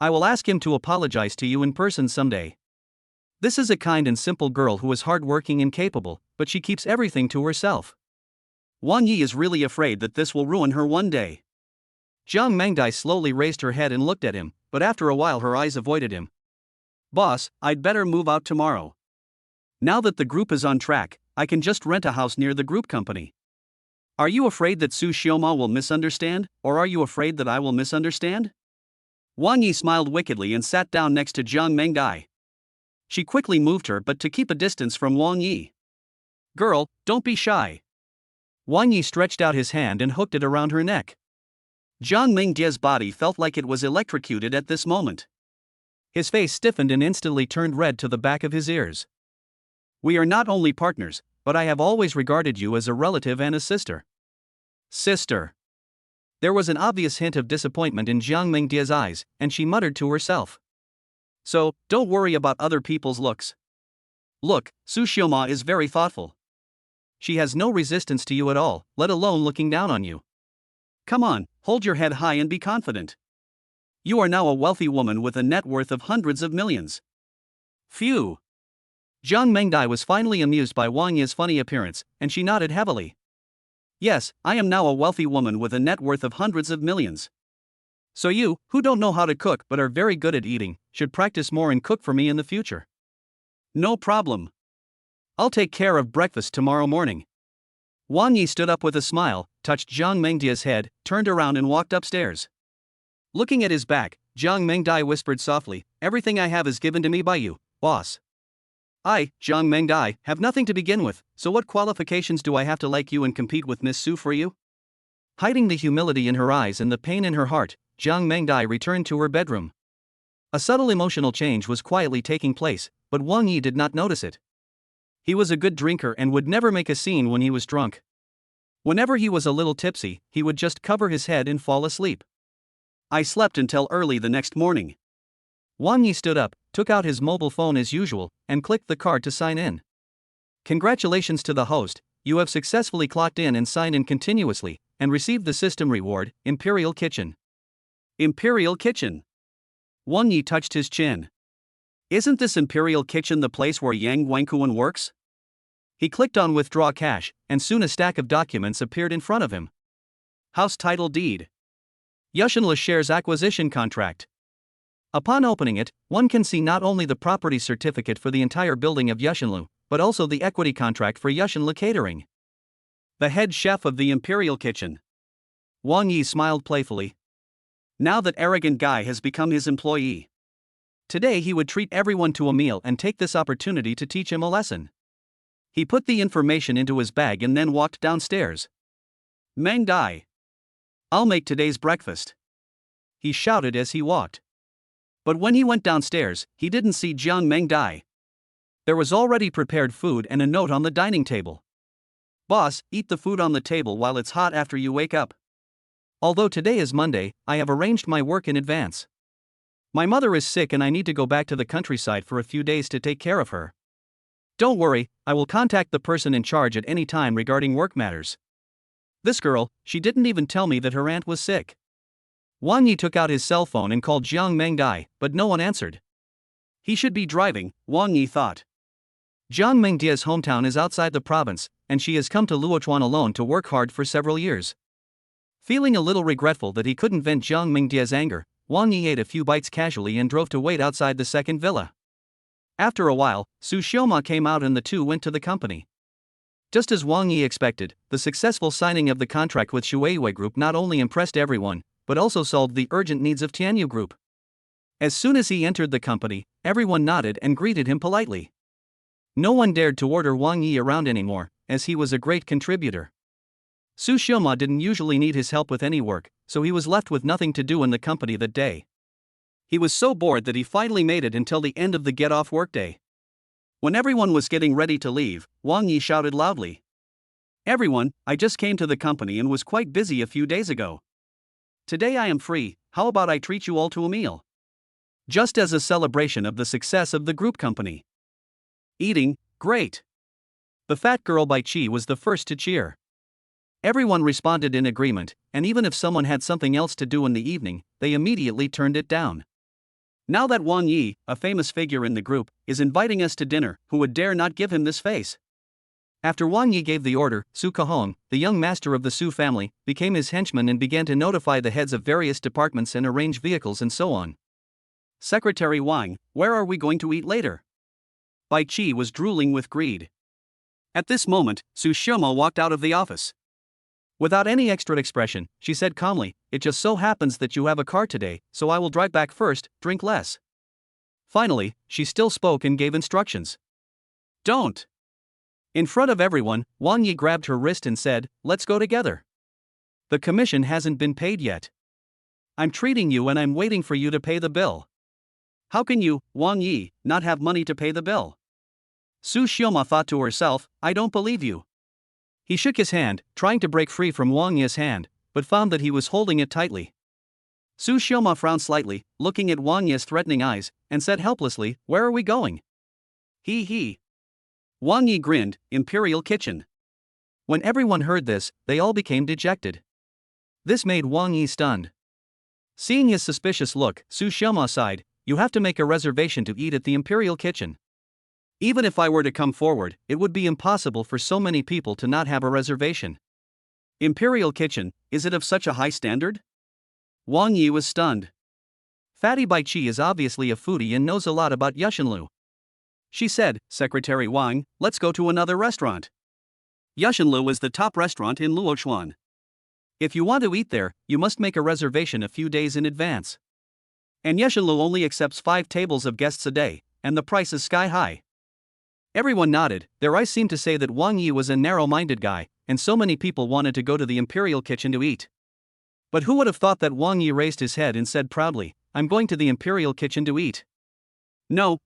I will ask him to apologize to you in person someday. This is a kind and simple girl who is hardworking and capable, but she keeps everything to herself. Wang Yi is really afraid that this will ruin her one day. Jiang Mengdai slowly raised her head and looked at him, but after a while her eyes avoided him. Boss, I'd better move out tomorrow. Now that the group is on track, I can just rent a house near the group company. Are you afraid that Su Xiaoma will misunderstand, or are you afraid that I will misunderstand? Wang Yi smiled wickedly and sat down next to Jiang Mengdai. She quickly moved her but to keep a distance from Wang Yi. Girl, don't be shy. Wang Yi stretched out his hand and hooked it around her neck. Jiang Mengdai's body felt like it was electrocuted at this moment. His face stiffened and instantly turned red to the back of his ears. We are not only partners, but I have always regarded you as a relative and a sister. Sister. There was an obvious hint of disappointment in Jiang Mengdai's eyes, and she muttered to herself. So, don't worry about other people's looks. Look, Su Xiaoma is very thoughtful. She has no resistance to you at all, let alone looking down on you. Come on, hold your head high and be confident. You are now a wealthy woman with a net worth of hundreds of millions. Phew. Jiang Mengdai was finally amused by Wang Yi's funny appearance, and she nodded heavily. Yes, I am now a wealthy woman with a net worth of hundreds of millions. So you, who don't know how to cook but are very good at eating, should practice more and cook for me in the future. No problem. I'll take care of breakfast tomorrow morning. Wang Yi stood up with a smile, touched Jiang Mengdai's head, turned around and walked upstairs. Looking at his back, Jiang Mengdai whispered softly, "Everything I have is given to me by you, boss. I, Jiang Mengdai, have nothing to begin with, so what qualifications do I have to like you and compete with Miss Su for you?" Hiding the humility in her eyes and the pain in her heart, Jiang Mengdai returned to her bedroom. A subtle emotional change was quietly taking place, but Wang Yi did not notice it. He was a good drinker and would never make a scene when he was drunk. Whenever he was a little tipsy, he would just cover his head and fall asleep. I slept until early the next morning. Wang Yi stood up, took out his mobile phone as usual, and clicked the card to sign in. Congratulations to the host, you have successfully clocked in and signed in continuously, and received the system reward, Imperial Kitchen. Imperial Kitchen. Wang Yi touched his chin. Isn't this Imperial Kitchen the place where Yang Wangkuan works? He clicked on Withdraw Cash, and soon a stack of documents appeared in front of him. House Title Deed. Yushinla Shares Acquisition Contract. Upon opening it, one can see not only the property certificate for the entire building of Yushinlu, but also the equity contract for Yushinla Catering. The head chef of the Imperial Kitchen. Wang Yi smiled playfully. Now that arrogant guy has become his employee. Today he would treat everyone to a meal and take this opportunity to teach him a lesson. He put the information into his bag and then walked downstairs. Mengdai. I'll make today's breakfast. He shouted as he walked. But when he went downstairs, he didn't see Jiang Mengdai. There was already prepared food and a note on the dining table. Boss, eat the food on the table while it's hot after you wake up. Although today is Monday, I have arranged my work in advance. My mother is sick and I need to go back to the countryside for a few days to take care of her. Don't worry, I will contact the person in charge at any time regarding work matters. This girl, she didn't even tell me that her aunt was sick. Wang Yi took out his cell phone and called Jiang Mengdai, but no one answered. He should be driving, Wang Yi thought. Jiang Mengdai's hometown is outside the province, and she has come to Luochuan alone to work hard for several years. Feeling a little regretful that he couldn't vent Jiang Mengdai's anger, Wang Yi ate a few bites casually and drove to wait outside the second villa. After a while, Su Xiaoma came out and the two went to the company. Just as Wang Yi expected, the successful signing of the contract with Shueiyue Group not only impressed everyone, but also solved the urgent needs of Tianyu Group. As soon as he entered the company, everyone nodded and greeted him politely. No one dared to order Wang Yi around anymore, as he was a great contributor. Su Xiaoma didn't usually need his help with any work, so he was left with nothing to do in the company that day. He was so bored that he finally made it until the end of the get-off workday. When everyone was getting ready to leave, Wang Yi shouted loudly. Everyone, I just came to the company and was quite busy a few days ago. Today I am free, how about I treat you all to a meal? Just as a celebration of the success of the group company. Eating, great. The fat girl by Chi was the first to cheer. Everyone responded in agreement, and even if someone had something else to do in the evening, they immediately turned it down. Now that Wang Yi, a famous figure in the group, is inviting us to dinner, who would dare not give him this face? After Wang Yi gave the order, Su Kahong, the young master of the Su family, became his henchman and began to notify the heads of various departments and arrange vehicles and so on. Secretary Wang, where are we going to eat later? Bai Qi was drooling with greed. At this moment, Su Xiaoma walked out of the office. Without any extra expression, she said calmly, "It just so happens that you have a car today, so I will drive back first, drink less." Finally, she still spoke and gave instructions. Don't. In front of everyone, Wang Yi grabbed her wrist and said, "Let's go together. The commission hasn't been paid yet. I'm treating you and I'm waiting for you to pay the bill." How can you, Wang Yi, not have money to pay the bill? Su Xiaoma thought to herself, I don't believe you. He shook his hand, trying to break free from Wang Yi's hand, but found that he was holding it tightly. Su Xiaoma frowned slightly, looking at Wang Yi's threatening eyes, and said helplessly, "Where are we going?" He. Wang Yi grinned, "Imperial Kitchen." When everyone heard this, they all became dejected. This made Wang Yi stunned. Seeing his suspicious look, Su Xiaoma sighed, "You have to make a reservation to eat at the Imperial Kitchen." Even if I were to come forward, it would be impossible for so many people to not have a reservation. Imperial Kitchen, is it of such a high standard? Wang Yi was stunned. Fatty Bai Chi is obviously a foodie and knows a lot about Yushinlu. She said, Secretary Wang, let's go to another restaurant. Yushinlu is the top restaurant in Luochuan. If you want to eat there, you must make a reservation a few days in advance. And Yushinlu only accepts 5 tables of guests a day, and the price is sky high. Everyone nodded. Their eyes seemed to say that Wang Yi was a narrow-minded guy, and so many people wanted to go to the Imperial Kitchen to eat. But who would have thought that Wang Yi raised his head and said proudly, I'm going to the Imperial Kitchen to eat. No,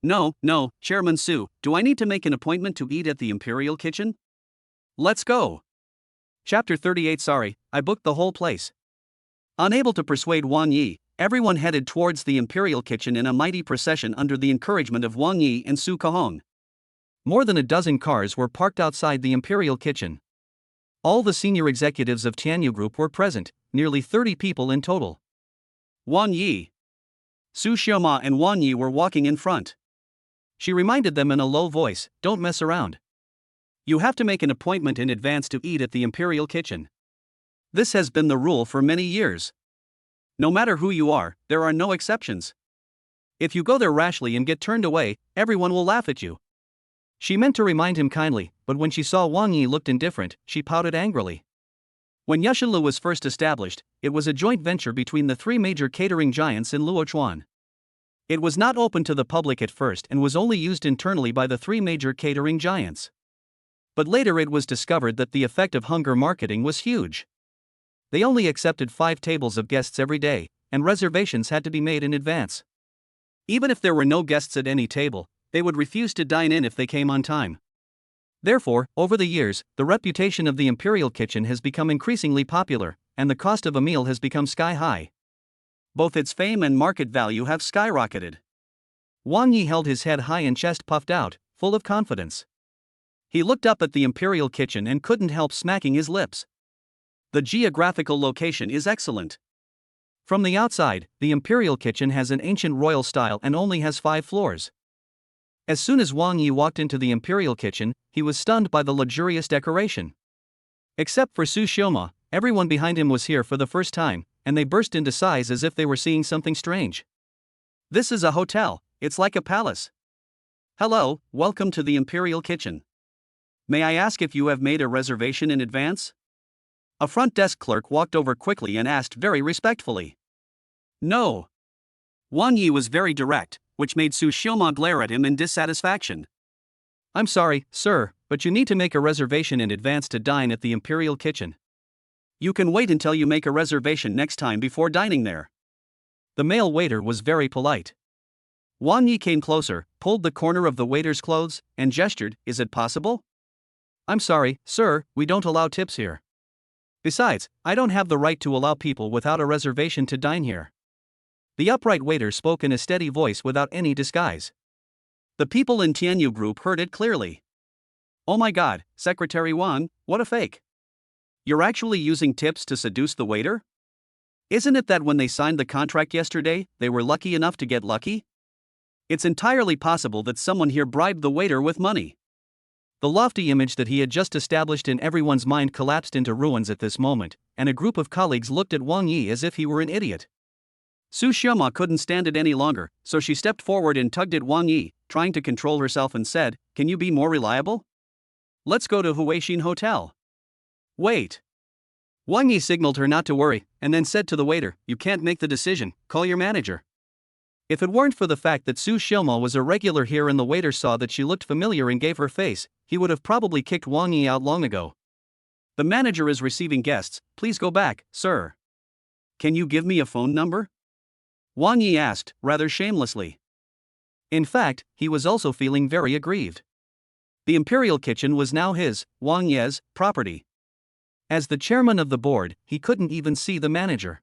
Chairman Su, do I need to make an appointment to eat at the Imperial Kitchen? Let's go. Chapter 38. Sorry, I booked the whole place. Unable to persuade Wang Yi, everyone headed towards the Imperial Kitchen in a mighty procession under the encouragement of Wang Yi and Su Kahong. More than a dozen cars were parked outside the Imperial Kitchen. All the senior executives of Tana Group were present, nearly 30 people in total. Wang Yi, Su Xiaoma and Wang Yi were walking in front. She reminded them in a low voice, don't mess around. You have to make an appointment in advance to eat at the Imperial Kitchen. This has been the rule for many years. No matter who you are, there are no exceptions. If you go there rashly and get turned away, everyone will laugh at you. She meant to remind him kindly, but when she saw Wang Yi looked indifferent, she pouted angrily. When Yushinlu was first established, it was a joint venture between the 3 major catering giants in Luochuan. It was not open to the public at first and was only used internally by the 3 major catering giants. But later it was discovered that the effect of hunger marketing was huge. They only accepted 5 tables of guests every day, and reservations had to be made in advance. Even if there were no guests at any table, they would refuse to dine in if they came on time. Therefore, over the years, the reputation of the Imperial Kitchen has become increasingly popular, and the cost of a meal has become sky high. Both its fame and market value have skyrocketed. Wang Yi held his head high and chest puffed out, full of confidence. He looked up at the Imperial Kitchen and couldn't help smacking his lips. The geographical location is excellent. From the outside, the Imperial Kitchen has an ancient royal style and only has 5 floors. As soon as Wang Yi walked into the Imperial Kitchen, he was stunned by the luxurious decoration. Except for Su Xiaoma, everyone behind him was here for the first time, and they burst into sighs as if they were seeing something strange. This is a hotel, it's like a palace. Hello, welcome to the Imperial Kitchen. May I ask if you have made a reservation in advance? A front desk clerk walked over quickly and asked very respectfully. No. Wang Yi was very direct, which made Su Xiaoma glare at him in dissatisfaction. I'm sorry, sir, but you need to make a reservation in advance to dine at the Imperial Kitchen. You can wait until you make a reservation next time before dining there. The male waiter was very polite. Wang Yi came closer, pulled the corner of the waiter's clothes, and gestured, is it possible? I'm sorry, sir, we don't allow tips here. Besides, I don't have the right to allow people without a reservation to dine here. The upright waiter spoke in a steady voice without any disguise. The people in Tana Group heard it clearly. Oh my god, Secretary Wang, what a fake. You're actually using tips to seduce the waiter? Isn't it that when they signed the contract yesterday, they were lucky enough to get lucky? It's entirely possible that someone here bribed the waiter with money. The lofty image that he had just established in everyone's mind collapsed into ruins at this moment, and a group of colleagues looked at Wang Yi as if he were an idiot. Su Xiaoma couldn't stand it any longer, so she stepped forward and tugged at Wang Yi, trying to control herself and said, can you be more reliable? Let's go to Huaixin Hotel. Wait. Wang Yi signaled her not to worry, and then said to the waiter, you can't make the decision, call your manager. If it weren't for the fact that Su Xiaoma was a regular here and the waiter saw that she looked familiar and gave her face, he would have probably kicked Wang Yi out long ago. The manager is receiving guests, please go back, sir. Can you give me a phone number? Wang Yi asked, rather shamelessly. In fact, he was also feeling very aggrieved. The Imperial Kitchen was now his, Wang Yi's, property. As the chairman of the board, he couldn't even see the manager.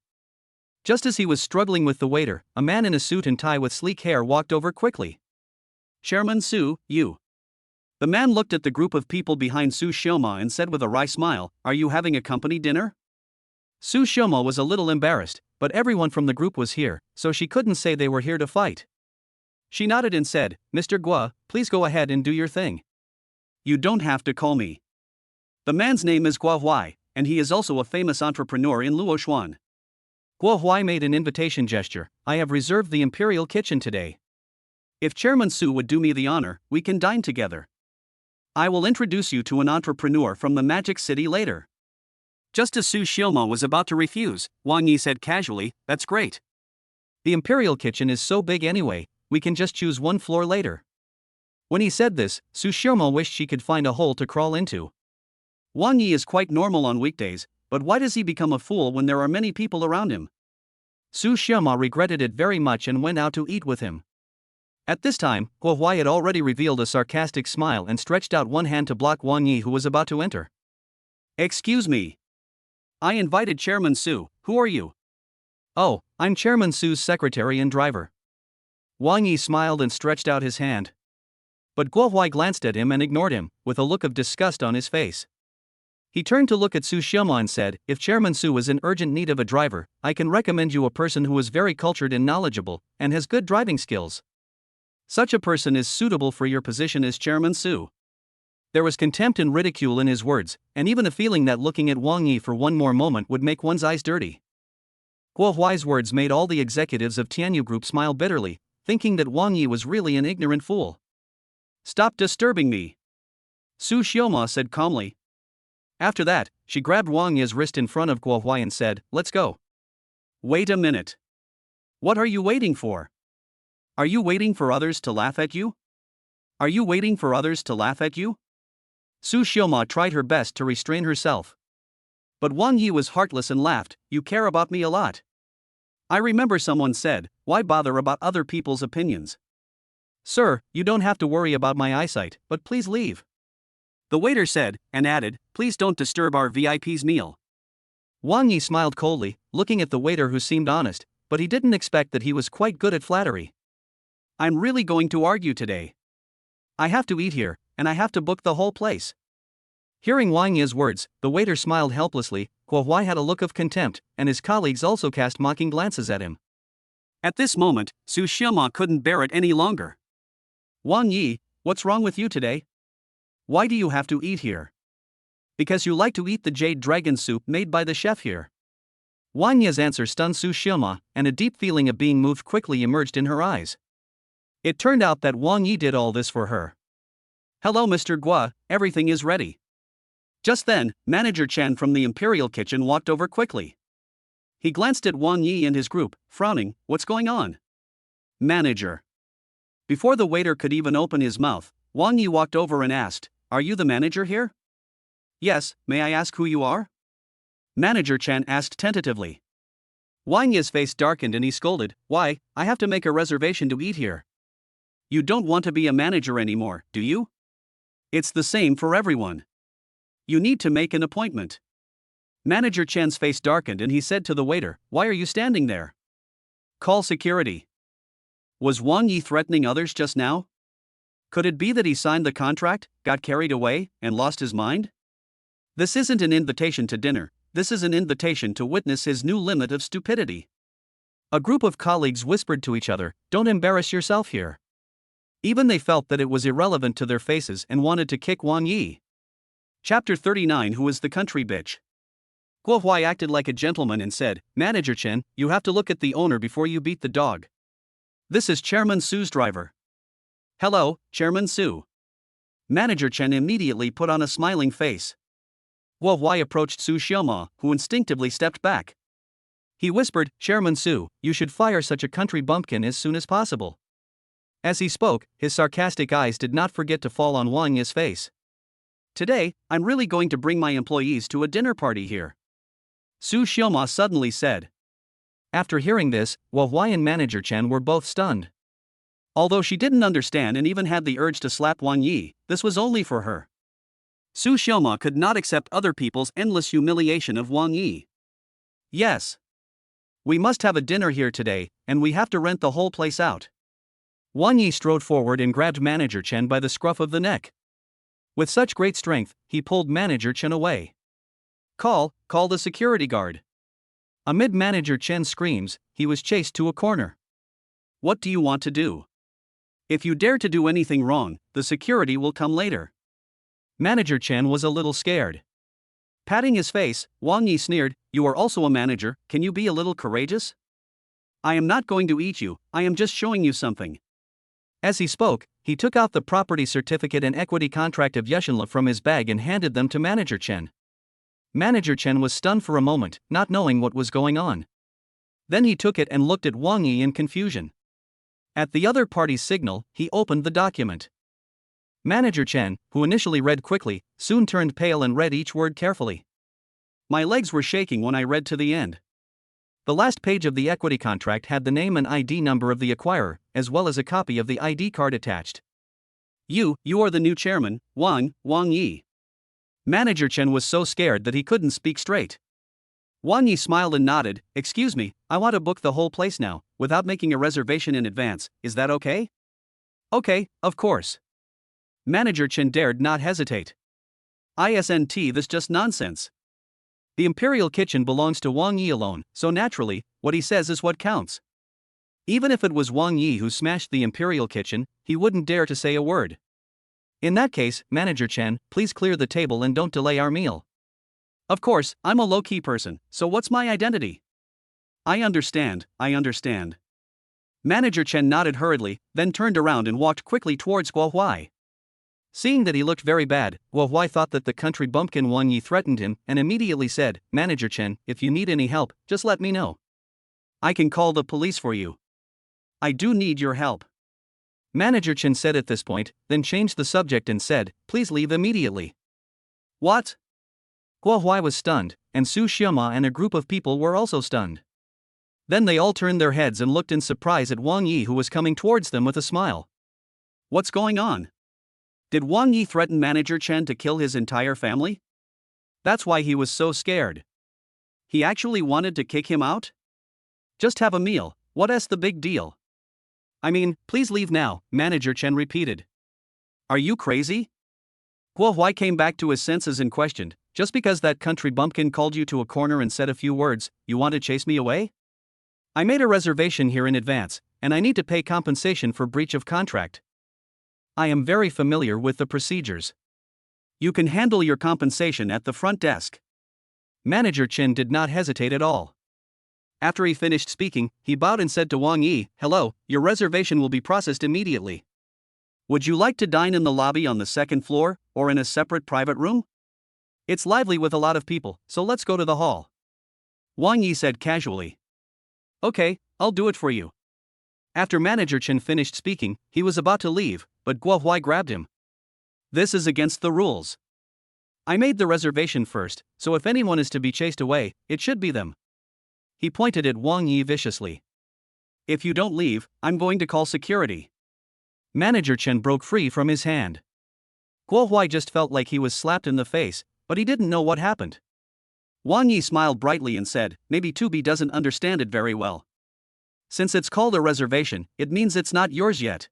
Just as he was struggling with the waiter, a man in a suit and tie with sleek hair walked over quickly. Chairman Su, you. The man looked at the group of people behind Su Xiaoma and said with a wry smile, are you having a company dinner? Su Xiaoma was a little embarrassed, but everyone from the group was here, so she couldn't say they were here to fight. She nodded and said, Mr. Guo, please go ahead and do your thing. You don't have to call me. The man's name is Guo Huai, and he is also a famous entrepreneur in Luochuan. Guo Huai made an invitation gesture. I have reserved the Imperial Kitchen today. If Chairman Su would do me the honor, we can dine together. I will introduce you to an entrepreneur from the Magic City later. Just as Su Xiaoma was about to refuse, Wang Yi said casually, That's great. The Imperial Kitchen is so big anyway, we can just choose one floor later. When he said this, Su Xiaoma wished she could find a hole to crawl into. Wang Yi is quite normal on weekdays, but why does he become a fool when there are many people around him? Su Xiaoma regretted it very much and went out to eat with him. At this time, Guo Huai had already revealed a sarcastic smile and stretched out one hand to block Wang Yi, who was about to enter. Excuse me. I invited Chairman Su. Who are you? Oh, I'm Chairman Su's secretary and driver. Wang Yi smiled and stretched out his hand. But Guo Huai glanced at him and ignored him, with a look of disgust on his face. He turned to look at Su Xiaoma and said, If Chairman Su is in urgent need of a driver, I can recommend you a person who is very cultured and knowledgeable, and has good driving skills. Such a person is suitable for your position as Chairman Su. There was contempt and ridicule in his words, and even a feeling that looking at Wang Yi for one more moment would make one's eyes dirty. Guo Huai's words made all the executives of Tana Group smile bitterly, thinking that Wang Yi was really an ignorant fool. Stop disturbing me, Su Xiaoma said calmly. After that, she grabbed Wang Yi's wrist in front of Guo Huai and said, Let's go. Wait a minute. What are you waiting for? Are you waiting for others to laugh at you? Are you waiting for others to laugh at you? Su Xiaoma tried her best to restrain herself. But Wang Yi was heartless and laughed, You care about me a lot. I remember someone said, Why bother about other people's opinions? Sir, you don't have to worry about my eyesight, but please leave. The waiter said, and added, Please don't disturb our VIP's meal. Wang Yi smiled coldly, looking at the waiter who seemed honest, but he didn't expect that he was quite good at flattery. I'm really going to argue today. I have to eat here, and I have to book the whole place. Hearing Wang Yi's words, the waiter smiled helplessly. Guo Huai had a look of contempt, and his colleagues also cast mocking glances at him. At this moment, Su Xiaoma couldn't bear it any longer. Wang Yi, what's wrong with you today? Why do you have to eat here? Because you like to eat the jade dragon soup made by the chef here. Wang Yi's answer stunned Su Xiaoma, and a deep feeling of being moved quickly emerged in her eyes. It turned out that Wang Yi did all this for her. Hello Mr. Guo, everything is ready. Just then, Manager Chen from the Imperial Kitchen walked over quickly. He glanced at Wang Yi and his group, frowning, What's going on? Manager. Before the waiter could even open his mouth, Wang Yi walked over and asked, Are you the manager here? Yes, may I ask who you are? Manager Chen asked tentatively. Wang Yi's face darkened and he scolded, Why, I have to make a reservation to eat here. You don't want to be a manager anymore, do you? It's the same for everyone. You need to make an appointment. Manager Chen's face darkened and he said to the waiter, Why are you standing there? Call security. Was Wang Yi threatening others just now? Could it be that he signed the contract, got carried away, and lost his mind? This isn't an invitation to dinner, this is an invitation to witness his new limit of stupidity. A group of colleagues whispered to each other, Don't embarrass yourself here. Even they felt that it was irrelevant to their faces and wanted to kick Wang Yi. Chapter 39 Who is the country bitch? Guo Huai acted like a gentleman and said, Manager Chen, you have to look at the owner before you beat the dog. This is Chairman Su's driver. Hello, Chairman Su. Manager Chen immediately put on a smiling face. Guo Huai approached Su Xiaoma, who instinctively stepped back. He whispered, Chairman Su, you should fire such a country bumpkin as soon as possible. As he spoke, his sarcastic eyes did not forget to fall on Wang Yi's face. Today, I'm really going to bring my employees to a dinner party here. Su Xiaoma suddenly said. After hearing this, Guo Huai and Manager Chen were both stunned. Although she didn't understand and even had the urge to slap Wang Yi, this was only for her. Su Xiaoma could not accept other people's endless humiliation of Wang Yi. Yes. We must have a dinner here today, and we have to rent the whole place out. Wang Yi strode forward and grabbed Manager Chen by the scruff of the neck. With such great strength, he pulled Manager Chen away. Call the security guard. Amid Manager Chen's screams, he was chased to a corner. What do you want to do? If you dare to do anything wrong, the security will come later. Manager Chen was a little scared. Patting his face, Wang Yi sneered, "You are also a manager, can you be a little courageous? I am not going to eat you, I am just showing you something." As he spoke, he took out the property certificate and equity contract of Yeshinla from his bag and handed them to Manager Chen. Manager Chen was stunned for a moment, not knowing what was going on. Then he took it and looked at Wang Yi in confusion. At the other party's signal, he opened the document. Manager Chen, who initially read quickly, soon turned pale and read each word carefully. My legs were shaking when I read to the end. The last page of the equity contract had the name and ID number of the acquirer, as well as a copy of the ID card attached. You are the new chairman, Wang Yi. Manager Chen was so scared that he couldn't speak straight. Wang Yi smiled and nodded. "Excuse me, I want to book the whole place now, without making a reservation in advance, is that okay?" "Okay, of course." Manager Chen dared not hesitate. "Isn't this just nonsense? The Imperial Kitchen belongs to Wang Yi alone, so naturally, what he says is what counts. Even if it was Wang Yi who smashed the Imperial Kitchen, he wouldn't dare to say a word. In that case, Manager Chen, please clear the table and don't delay our meal." "Of course, I'm a low-key person, so what's my identity?" I understand. Manager Chen nodded hurriedly, then turned around and walked quickly towards Guo Huai. Seeing that he looked very bad, Guo Huai thought that the country bumpkin Wang Yi threatened him and immediately said, "Manager Chen, if you need any help, just let me know. I can call the police for you. I do need your help." Manager Chen said at this point, then changed the subject and said, "Please leave immediately." "What?" Guo Huai was stunned, and Su Xioma and a group of people were also stunned. Then they all turned their heads and looked in surprise at Wang Yi, who was coming towards them with a smile. What's going on? Did Wang Yi threaten Manager Chen to kill his entire family? That's why he was so scared. He actually wanted to kick him out? Just have a meal, what's the big deal? I mean, please leave now, Manager Chen repeated. Are you crazy? Guo Huai came back to his senses and questioned, just because that country bumpkin called you to a corner and said a few words, you want to chase me away? I made a reservation here in advance, and I need to pay compensation for breach of contract. I am very familiar with the procedures. You can handle your compensation at the front desk. Manager Chen did not hesitate at all. After he finished speaking, he bowed and said to Wang Yi, "Hello, your reservation will be processed immediately. Would you like to dine in the lobby on the second floor, or in a separate private room? It's lively with a lot of people, so let's go to the hall." Wang Yi said casually. Okay, I'll do it for you. After Manager Chen finished speaking, he was about to leave, but Guo Huai grabbed him. This is against the rules. I made the reservation first, so if anyone is to be chased away, it should be them. He pointed at Wang Yi viciously. If you don't leave, I'm going to call security. Manager Chen broke free from his hand. Guo Huai just felt like he was slapped in the face, but he didn't know what happened. Wang Yi smiled brightly and said, maybe 2B doesn't understand it very well. Since it's called a reservation, it means it's not yours yet.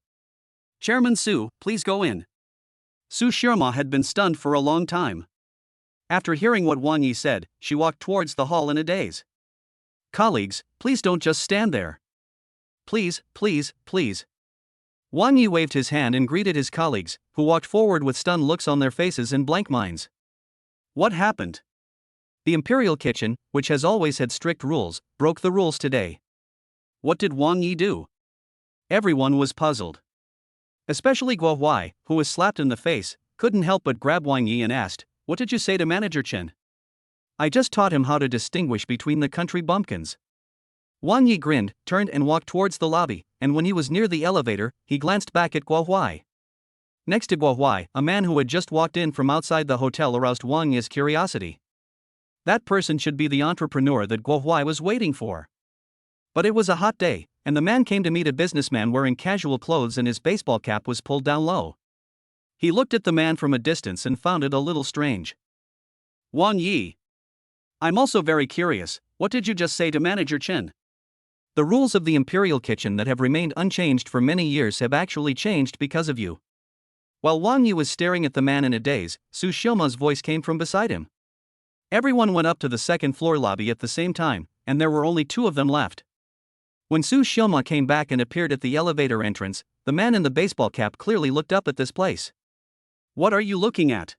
Chairman Su, please go in. Su Shirma had been stunned for a long time. After hearing what Wang Yi said, she walked towards the hall in a daze. Colleagues, please don't just stand there. Please, please, please. Wang Yi waved his hand and greeted his colleagues, who walked forward with stunned looks on their faces and blank minds. What happened? The Imperial Kitchen, which has always had strict rules, broke the rules today. What did Wang Yi do? Everyone was puzzled. Especially Guo Huai, who was slapped in the face, couldn't help but grab Wang Yi and asked, "What did you say to Manager Chen?" I just taught him how to distinguish between the country bumpkins. Wang Yi grinned, turned and walked towards the lobby, and when he was near the elevator, he glanced back at Guo Huai. Next to Guo Huai, a man who had just walked in from outside the hotel aroused Wang Yi's curiosity. That person should be the entrepreneur that Guo Huai was waiting for. But it was a hot day, and the man came to meet a businessman wearing casual clothes and his baseball cap was pulled down low. He looked at the man from a distance and found it a little strange. Wang Yi. I'm also very curious, what did you just say to Manager Chen? The rules of the Imperial Kitchen that have remained unchanged for many years have actually changed because of you. While Wang Yi was staring at the man in a daze, Su Shilma's voice came from beside him. Everyone went up to the second floor lobby at the same time, and there were only 2 of them left. When Su Shilma came back and appeared at the elevator entrance, the man in the baseball cap clearly looked up at this place. What are you looking at?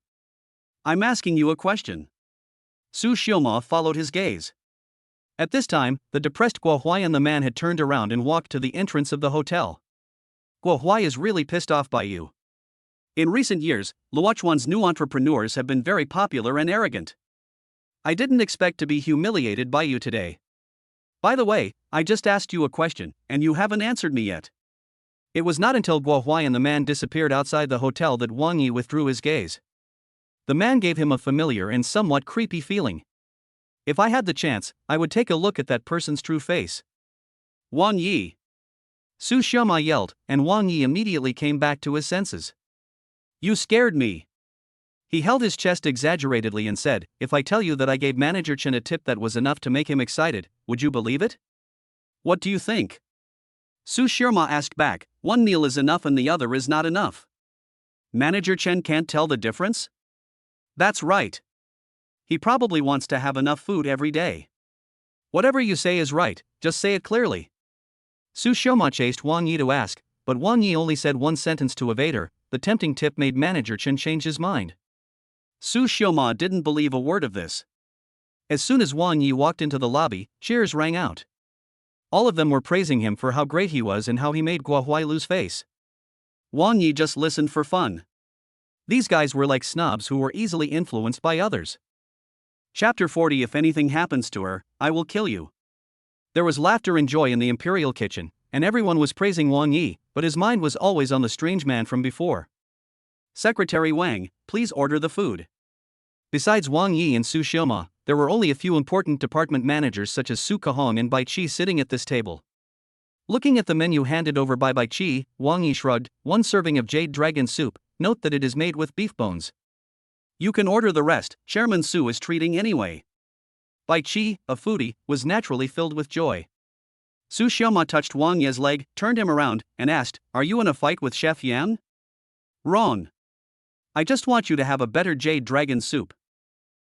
I'm asking you a question. Su Xioma followed his gaze. At this time, the depressed Guo Huai and the man had turned around and walked to the entrance of the hotel. Guo Huai is really pissed off by you. In recent years, Luochuan's new entrepreneurs have been very popular and arrogant. I didn't expect to be humiliated by you today. By the way, I just asked you a question, and you haven't answered me yet. It was not until Guo Huai and the man disappeared outside the hotel that Wang Yi withdrew his gaze. The man gave him a familiar and somewhat creepy feeling. If I had the chance, I would take a look at that person's true face. Wang Yi! Su Xioma yelled, and Wang Yi immediately came back to his senses. You scared me. He held his chest exaggeratedly and said, if I tell you that I gave Manager Chen a tip that was enough to make him excited, would you believe it? What do you think? Su Xioma asked back, one meal is enough and the other is not enough. Manager Chen can't tell the difference? That's right. He probably wants to have enough food every day. Whatever you say is right, just say it clearly. Su Xioma chased Wang Yi to ask, but Wang Yi only said one sentence to evade her. The tempting tip made Manager Chen change his mind. Su Xioma didn't believe a word of this. As soon as Wang Yi walked into the lobby, cheers rang out. All of them were praising him for how great he was and how he made Guo Huai lose face. Wang Yi just listened for fun. These guys were like snobs who were easily influenced by others. Chapter 40. If anything happens to her, I will kill you. There was laughter and joy in the imperial kitchen, and everyone was praising Wang Yi, but his mind was always on the strange man from before. Secretary Wang, please order the food. Besides Wang Yi and Su Xioma, there were only a few important department managers such as Su Kahong and Bai Qi sitting at this table. Looking at the menu handed over by Bai Qi, Wang Yi shrugged. One serving of jade dragon soup, note that it is made with beef bones. You can order the rest, Chairman Su is treating anyway. Bai Qi, a foodie, was naturally filled with joy. Su Xioma touched Wang Yi's leg, turned him around, and asked, are you in a fight with Chef Yan? Wrong. I just want you to have a better jade dragon soup.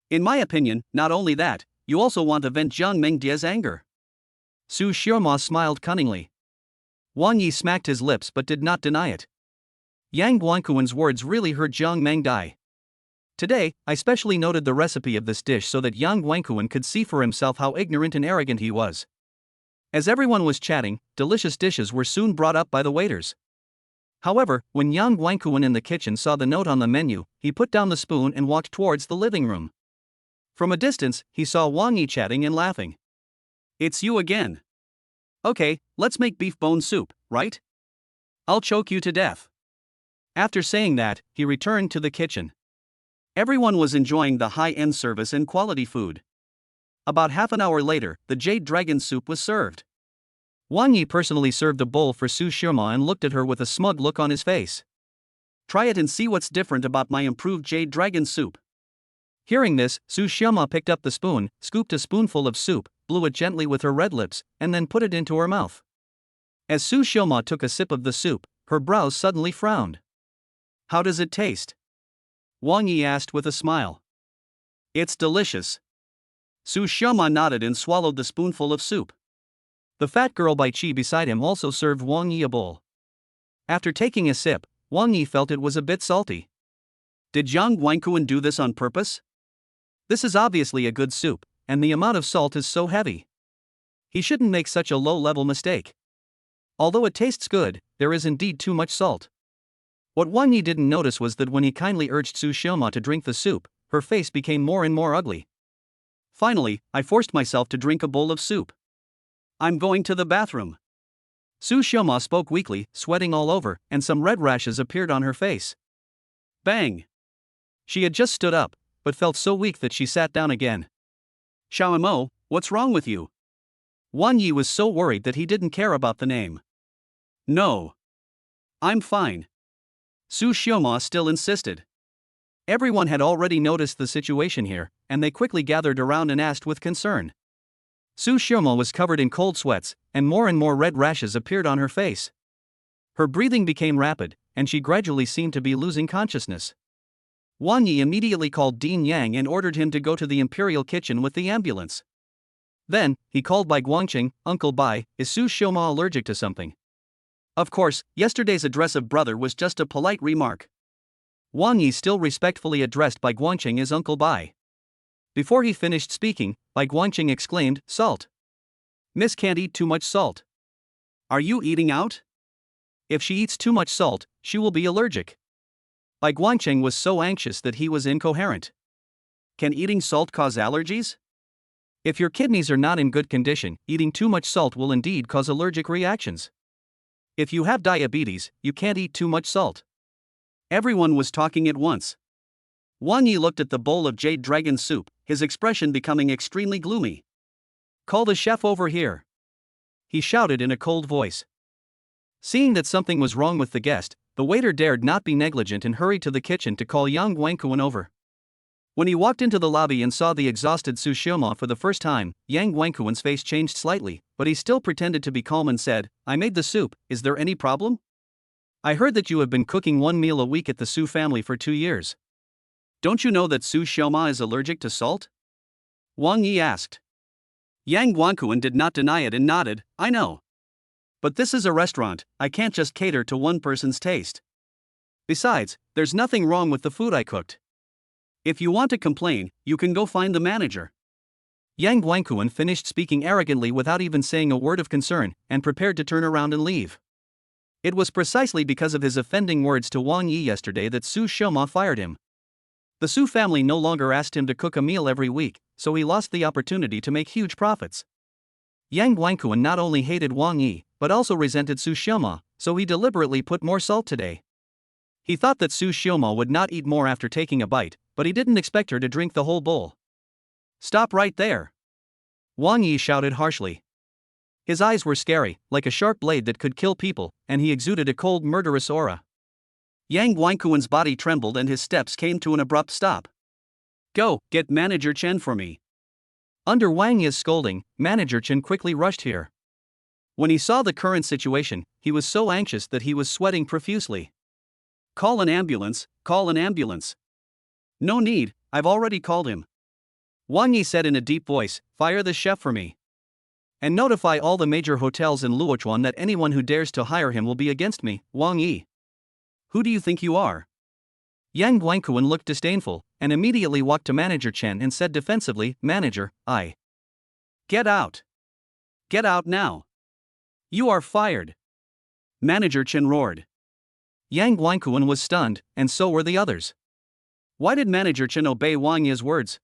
In my opinion, not only that, you also want to vent Jiang Mengdia's anger. Su Xioma smiled cunningly. Wang Yi smacked his lips but did not deny it. Yang Guankuan's words really hurt Jiang Mengdi. Today, I specially noted the recipe of this dish so that Yang Guankuan could see for himself how ignorant and arrogant he was. As everyone was chatting, delicious dishes were soon brought up by the waiters. However, when Yang Guankuan in the kitchen saw the note on the menu, he put down the spoon and walked towards the living room. From a distance, he saw Wang Yi chatting and laughing. It's you again. Okay, let's make beef bone soup, right? I'll choke you to death. After saying that, he returned to the kitchen. Everyone was enjoying the high-end service and quality food. About half an hour later, the jade dragon soup was served. Wang Yi personally served a bowl for Su Xioma and looked at her with a smug look on his face. Try it and see what's different about my improved jade dragon soup. Hearing this, Su Xioma picked up the spoon, scooped a spoonful of soup, blew it gently with her red lips, and then put it into her mouth. As Su Xioma took a sip of the soup, her brows suddenly frowned. How does it taste? Wang Yi asked with a smile. It's delicious. Su Xioma nodded and swallowed the spoonful of soup. The fat girl Bai Qi beside him also served Wang Yi a bowl. After taking a sip, Wang Yi felt it was a bit salty. Did Jiang Guankuan do this on purpose? This is obviously a good soup, and the amount of salt is so heavy. He shouldn't make such a low-level mistake. Although it tastes good, there is indeed too much salt. What Wang Yi didn't notice was that when he kindly urged Su Xioma to drink the soup, her face became more and more ugly. Finally, I forced myself to drink a bowl of soup. I'm going to the bathroom. Su Xioma spoke weakly, sweating all over, and some red rashes appeared on her face. Bang! She had just stood up, but felt so weak that she sat down again. Xiaomo, what's wrong with you? Wang Yi was so worried that he didn't care about the name. No. I'm fine. Su Xioma still insisted. Everyone had already noticed the situation here, and they quickly gathered around and asked with concern. Su Xioma was covered in cold sweats, and more red rashes appeared on her face. Her breathing became rapid, and she gradually seemed to be losing consciousness. Wang Yi immediately called Dean Yang and ordered him to go to the imperial kitchen with the ambulance. Then, he called Bai Guangqing. Uncle Bai, is Su Xioma allergic to something? Of course, yesterday's address of brother was just a polite remark. Wang Yi still respectfully addressed Bai Guangqing as Uncle Bai. Before he finished speaking, Bai Guangqing exclaimed, "Salt. Miss can't eat too much salt. Are you eating out? If she eats too much salt, she will be allergic." Bai Guangqing was so anxious that he was incoherent. Can eating salt cause allergies? If your kidneys are not in good condition, eating too much salt will indeed cause allergic reactions. If you have diabetes, you can't eat too much salt. Everyone was talking at once. Wang Yi looked at the bowl of jade dragon soup, his expression becoming extremely gloomy. "Call the chef over here," he shouted in a cold voice. Seeing that something was wrong with the guest, the waiter dared not be negligent and hurried to the kitchen to call Yang Guangquan over. When he walked into the lobby and saw the exhausted Su Xiaoma for the first time, Yang Guangquan's face changed slightly, but he still pretended to be calm and said, "I made the soup, is there any problem? I heard that you have been cooking one meal a week at the Su family for 2 years. Don't you know that Su Xiaoma is allergic to salt?" Wang Yi asked. Yang Guangquan did not deny it and nodded, "I know. But this is a restaurant, I can't just cater to one person's taste. Besides, there's nothing wrong with the food I cooked. If you want to complain, you can go find the manager." Yang Guangquan finished speaking arrogantly without even saying a word of concern, and prepared to turn around and leave. It was precisely because of his offending words to Wang Yi yesterday that Su Xiaoma fired him. The Su family no longer asked him to cook a meal every week, so he lost the opportunity to make huge profits. Yang Guangquan not only hated Wang Yi, but also resented Su Xiaoma, so he deliberately put more salt today. He thought that Su Xiaoma would not eat more after taking a bite, but he didn't expect her to drink the whole bowl. "Stop right there!" Wang Yi shouted harshly. His eyes were scary, like a sharp blade that could kill people, and he exuded a cold, murderous aura. Yang Guangquan's body trembled and his steps came to an abrupt stop. "Go, get Manager Chen for me." Under Wang Yi's scolding, Manager Chen quickly rushed here. When he saw the current situation, he was so anxious that he was sweating profusely. "Call an ambulance, call an ambulance." "No need, I've already called him." Wang Yi said in a deep voice, "Fire the chef for me. And notify all the major hotels in Luochuan that anyone who dares to hire him will be against me, Wang Yi. Who do you think you are?" Yang Guangquan looked disdainful, and immediately walked to Manager Chen and said defensively, "Manager, I." "Get out. Get out now. You are fired." Manager Chen roared. Yang Guangquan was stunned, and so were the others. Why did Manager Chen obey Wang Yi's words?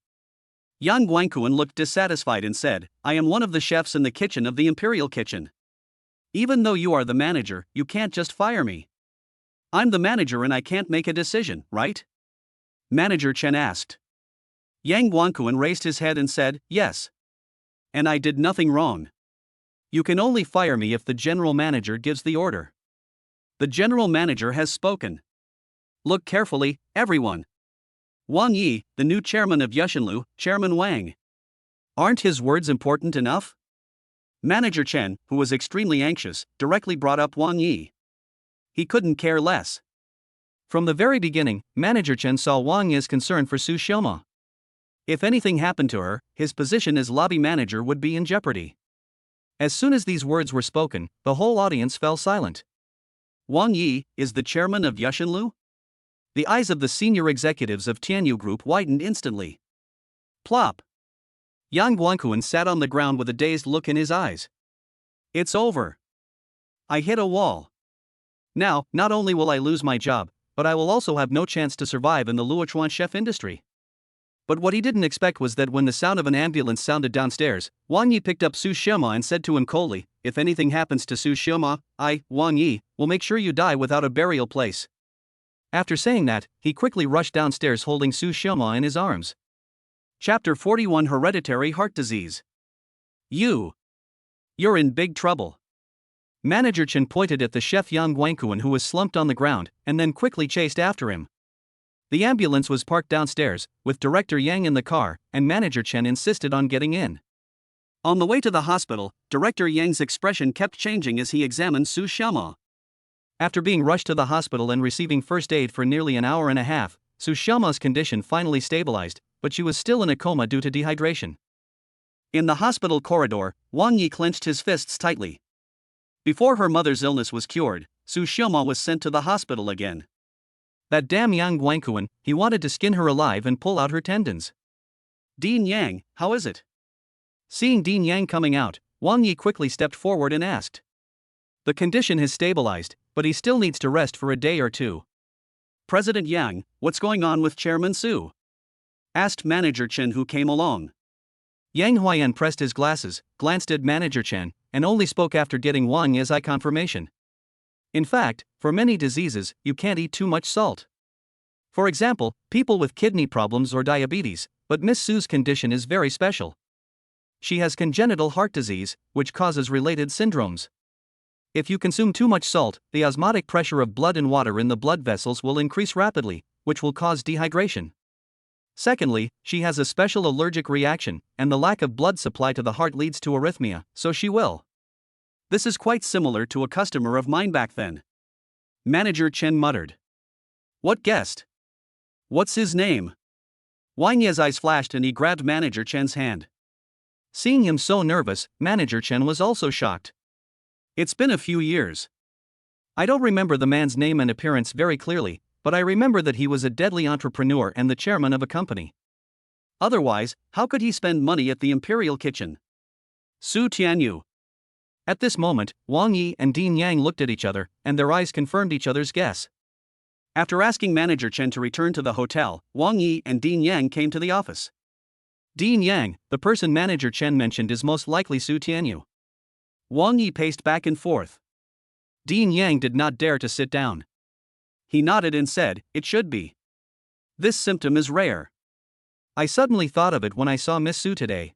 Yang Guangquan looked dissatisfied and said, "I am one of the chefs in the kitchen of the Imperial Kitchen. Even though you are the manager, you can't just fire me. I'm the manager and I can't make a decision, right?" Manager Chen asked. Yang Guangquan raised his head and said, "Yes. And I did nothing wrong. You can only fire me if the general manager gives the order. The general manager has spoken. Look carefully, everyone. Wang Yi, the new chairman of Yushinlu, Chairman Wang. Aren't his words important enough?" Manager Chen, who was extremely anxious, directly brought up Wang Yi. He couldn't care less. From the very beginning, Manager Chen saw Wang Yi's concern for Su Xiaoma. If anything happened to her, his position as lobby manager would be in jeopardy. As soon as these words were spoken, the whole audience fell silent. Wang Yi is the chairman of Yushinlu? The eyes of the senior executives of Tana Group widened instantly. Plop. Yang Guangquan sat on the ground with a dazed look in his eyes. "It's over. I hit a wall. Now, not only will I lose my job, but I will also have no chance to survive in the Luochuan chef industry." But what he didn't expect was that when the sound of an ambulance sounded downstairs, Wang Yi picked up Su Xiaoma and said to him coldly, "If anything happens to Su Xiaoma, I, Wang Yi, will make sure you die without a burial place." After saying that, he quickly rushed downstairs holding Su Xiaoma in his arms. Chapter 41 Hereditary Heart Disease. You're in big trouble. Manager Chen pointed at the chef Yang Guangquan who was slumped on the ground, and then quickly chased after him. The ambulance was parked downstairs, with Director Yang in the car, and Manager Chen insisted on getting in. On the way to the hospital, Director Yang's expression kept changing as he examined Su Xiaoma. After being rushed to the hospital and receiving first aid for nearly an hour and a half, Su Xiaoma's condition finally stabilized, but she was still in a coma due to dehydration. In the hospital corridor, Wang Yi clenched his fists tightly. Before her mother's illness was cured, Su Xiaoma was sent to the hospital again. That damn Yang Guangquan, he wanted to skin her alive and pull out her tendons. Dean Yang, how is it? Seeing Dean Yang coming out, Wang Yi quickly stepped forward and asked. The condition has stabilized, but he still needs to rest for a day or two. President Yang, what's going on with Chairman Su? Asked Manager Chen, who came along. Yang Huayan pressed his glasses, glanced at Manager Chen, and only spoke after getting Wang Yi's eye confirmation. In fact, for many diseases, you can't eat too much salt. For example, people with kidney problems or diabetes, but Miss Su's condition is very special. She has congenital heart disease, which causes related syndromes. If you consume too much salt, the osmotic pressure of blood and water in the blood vessels will increase rapidly, which will cause dehydration. Secondly, she has a special allergic reaction, and the lack of blood supply to the heart leads to arrhythmia, so she will. This is quite similar to a customer of mine back then. Manager Chen muttered. What guest? What's his name? Wang Yi's eyes flashed and he grabbed Manager Chen's hand. Seeing him so nervous, Manager Chen was also shocked. It's been a few years. I don't remember the man's name and appearance very clearly, but I remember that he was a deadly entrepreneur and the chairman of a company. Otherwise, how could he spend money at the Imperial Kitchen? Su Tianyu. At this moment, Wang Yi and Dean Yang looked at each other, and their eyes confirmed each other's guess. After asking Manager Chen to return to the hotel, Wang Yi and Dean Yang came to the office. Dean Yang, the person Manager Chen mentioned, is most likely Su Tianyu. Wang Yi paced back and forth. Dean Yang did not dare to sit down. He nodded and said, it should be. This symptom is rare. I suddenly thought of it when I saw Miss Su today.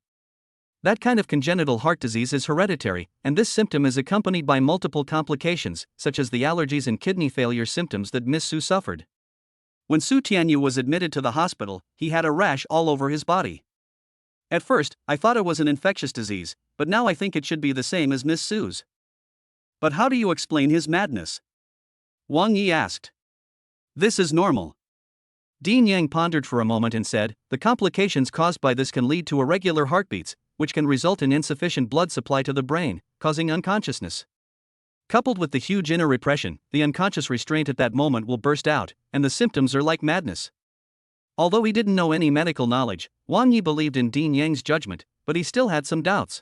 That kind of congenital heart disease is hereditary, and this symptom is accompanied by multiple complications, such as the allergies and kidney failure symptoms that Miss Su suffered. When Su Tianyu was admitted to the hospital, he had a rash all over his body. At first, I thought it was an infectious disease, but now I think it should be the same as Miss Su's. But how do you explain his madness? Wang Yi asked. This is normal. Dean Yang pondered for a moment and said, the complications caused by this can lead to irregular heartbeats, which can result in insufficient blood supply to the brain, causing unconsciousness. Coupled with the huge inner repression, the unconscious restraint at that moment will burst out, and the symptoms are like madness. Although he didn't know any medical knowledge, Wang Yi believed in Dean Yang's judgment, but he still had some doubts.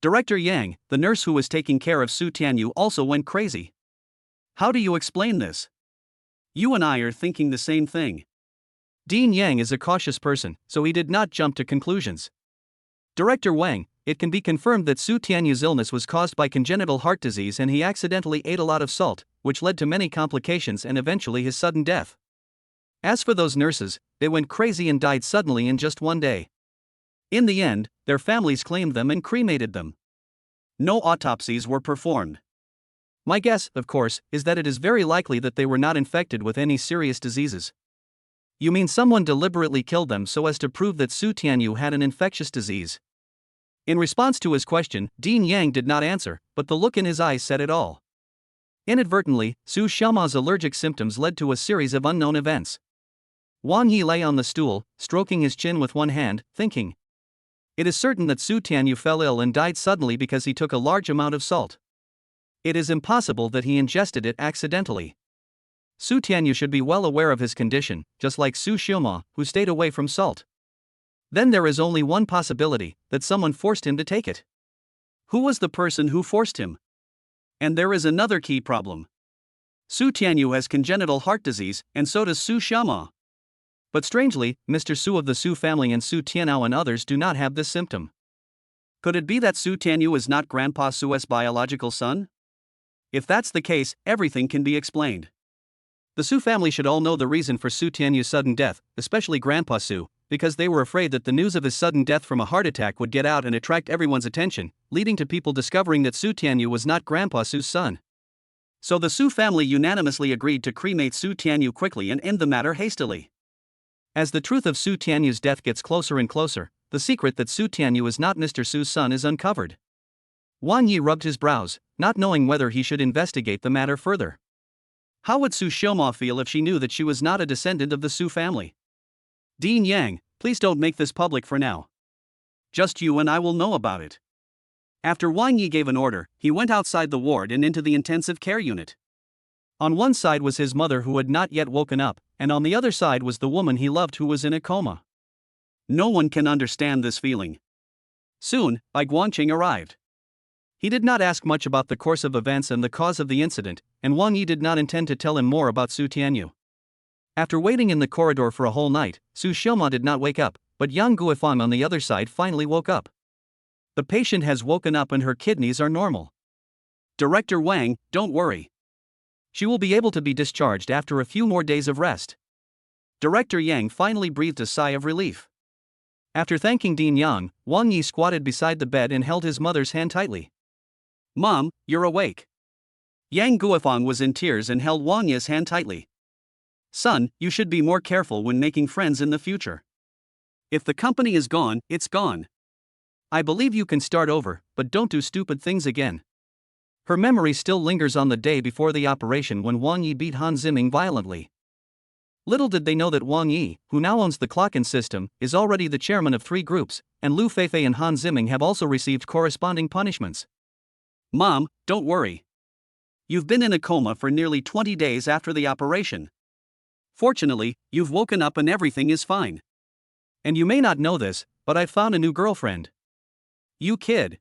Director Yang, the nurse who was taking care of Su Tianyu, also went crazy. How do you explain this? You and I are thinking the same thing. Dean Yang is a cautious person, so he did not jump to conclusions. Director Wang, it can be confirmed that Su Tianyu's illness was caused by congenital heart disease and he accidentally ate a lot of salt, which led to many complications and eventually his sudden death. As for those nurses, they went crazy and died suddenly in just one day. In the end, their families claimed them and cremated them. No autopsies were performed. My guess, of course, is that it is very likely that they were not infected with any serious diseases. You mean someone deliberately killed them so as to prove that Su Tianyu had an infectious disease? In response to his question, Dean Yang did not answer, but the look in his eyes said it all. Inadvertently, Su Xiaoma's allergic symptoms led to a series of unknown events. Wang Yi lay on the stool, stroking his chin with one hand, thinking. It is certain that Su Tianyu fell ill and died suddenly because he took a large amount of salt. It is impossible that he ingested it accidentally. Su Tianyu should be well aware of his condition, just like Su Xiaoma, who stayed away from salt. Then there is only one possibility, that someone forced him to take it. Who was the person who forced him? And there is another key problem. Su Tianyu has congenital heart disease, and so does Su Xiaoma. But strangely, Mr. Su of the Su family and Su Tianao and others do not have this symptom. Could it be that Su Tianyu is not Grandpa Su's biological son? If that's the case, everything can be explained. The Su family should all know the reason for Su Tianyu's sudden death, especially Grandpa Su, because they were afraid that the news of his sudden death from a heart attack would get out and attract everyone's attention, leading to people discovering that Su Tianyu was not Grandpa Su's son. So the Su family unanimously agreed to cremate Su Tianyu quickly and end the matter hastily. As the truth of Su Tianyu's death gets closer and closer, the secret that Su Tianyu is not Mr. Su's son is uncovered. Wang Yi rubbed his brows, not knowing whether he should investigate the matter further. How would Su Xiaoma feel if she knew that she was not a descendant of the Su family? Dean Yang, please don't make this public for now. Just you and I will know about it. After Wang Yi gave an order, he went outside the ward and into the intensive care unit. On one side was his mother who had not yet woken up, and on the other side was the woman he loved who was in a coma. No one can understand this feeling. Soon, Bai Guangqing arrived. He did not ask much about the course of events and the cause of the incident, and Wang Yi did not intend to tell him more about Su Tianyu. After waiting in the corridor for a whole night, Su Xiaoma did not wake up, but Yang Guifang on the other side finally woke up. The patient has woken up and her kidneys are normal. Director Wang, don't worry. She will be able to be discharged after a few more days of rest. Director Yang finally breathed a sigh of relief. After thanking Dean Yang, Wang Yi squatted beside the bed and held his mother's hand tightly. Mom, you're awake. Yang Guifang was in tears and held Wang Yi's hand tightly. Son, you should be more careful when making friends in the future. If the company is gone, it's gone. I believe you can start over, but don't do stupid things again. Her memory still lingers on the day before the operation when Wang Yi beat Han Ziming violently. Little did they know that Wang Yi, who now owns the Clocken system, is already the chairman of 3 groups, and Lu Feifei and Han Ziming have also received corresponding punishments. Mom, don't worry. You've been in a coma for nearly 20 days after the operation. Fortunately, you've woken up and everything is fine. And you may not know this, but I've found a new girlfriend. You kid.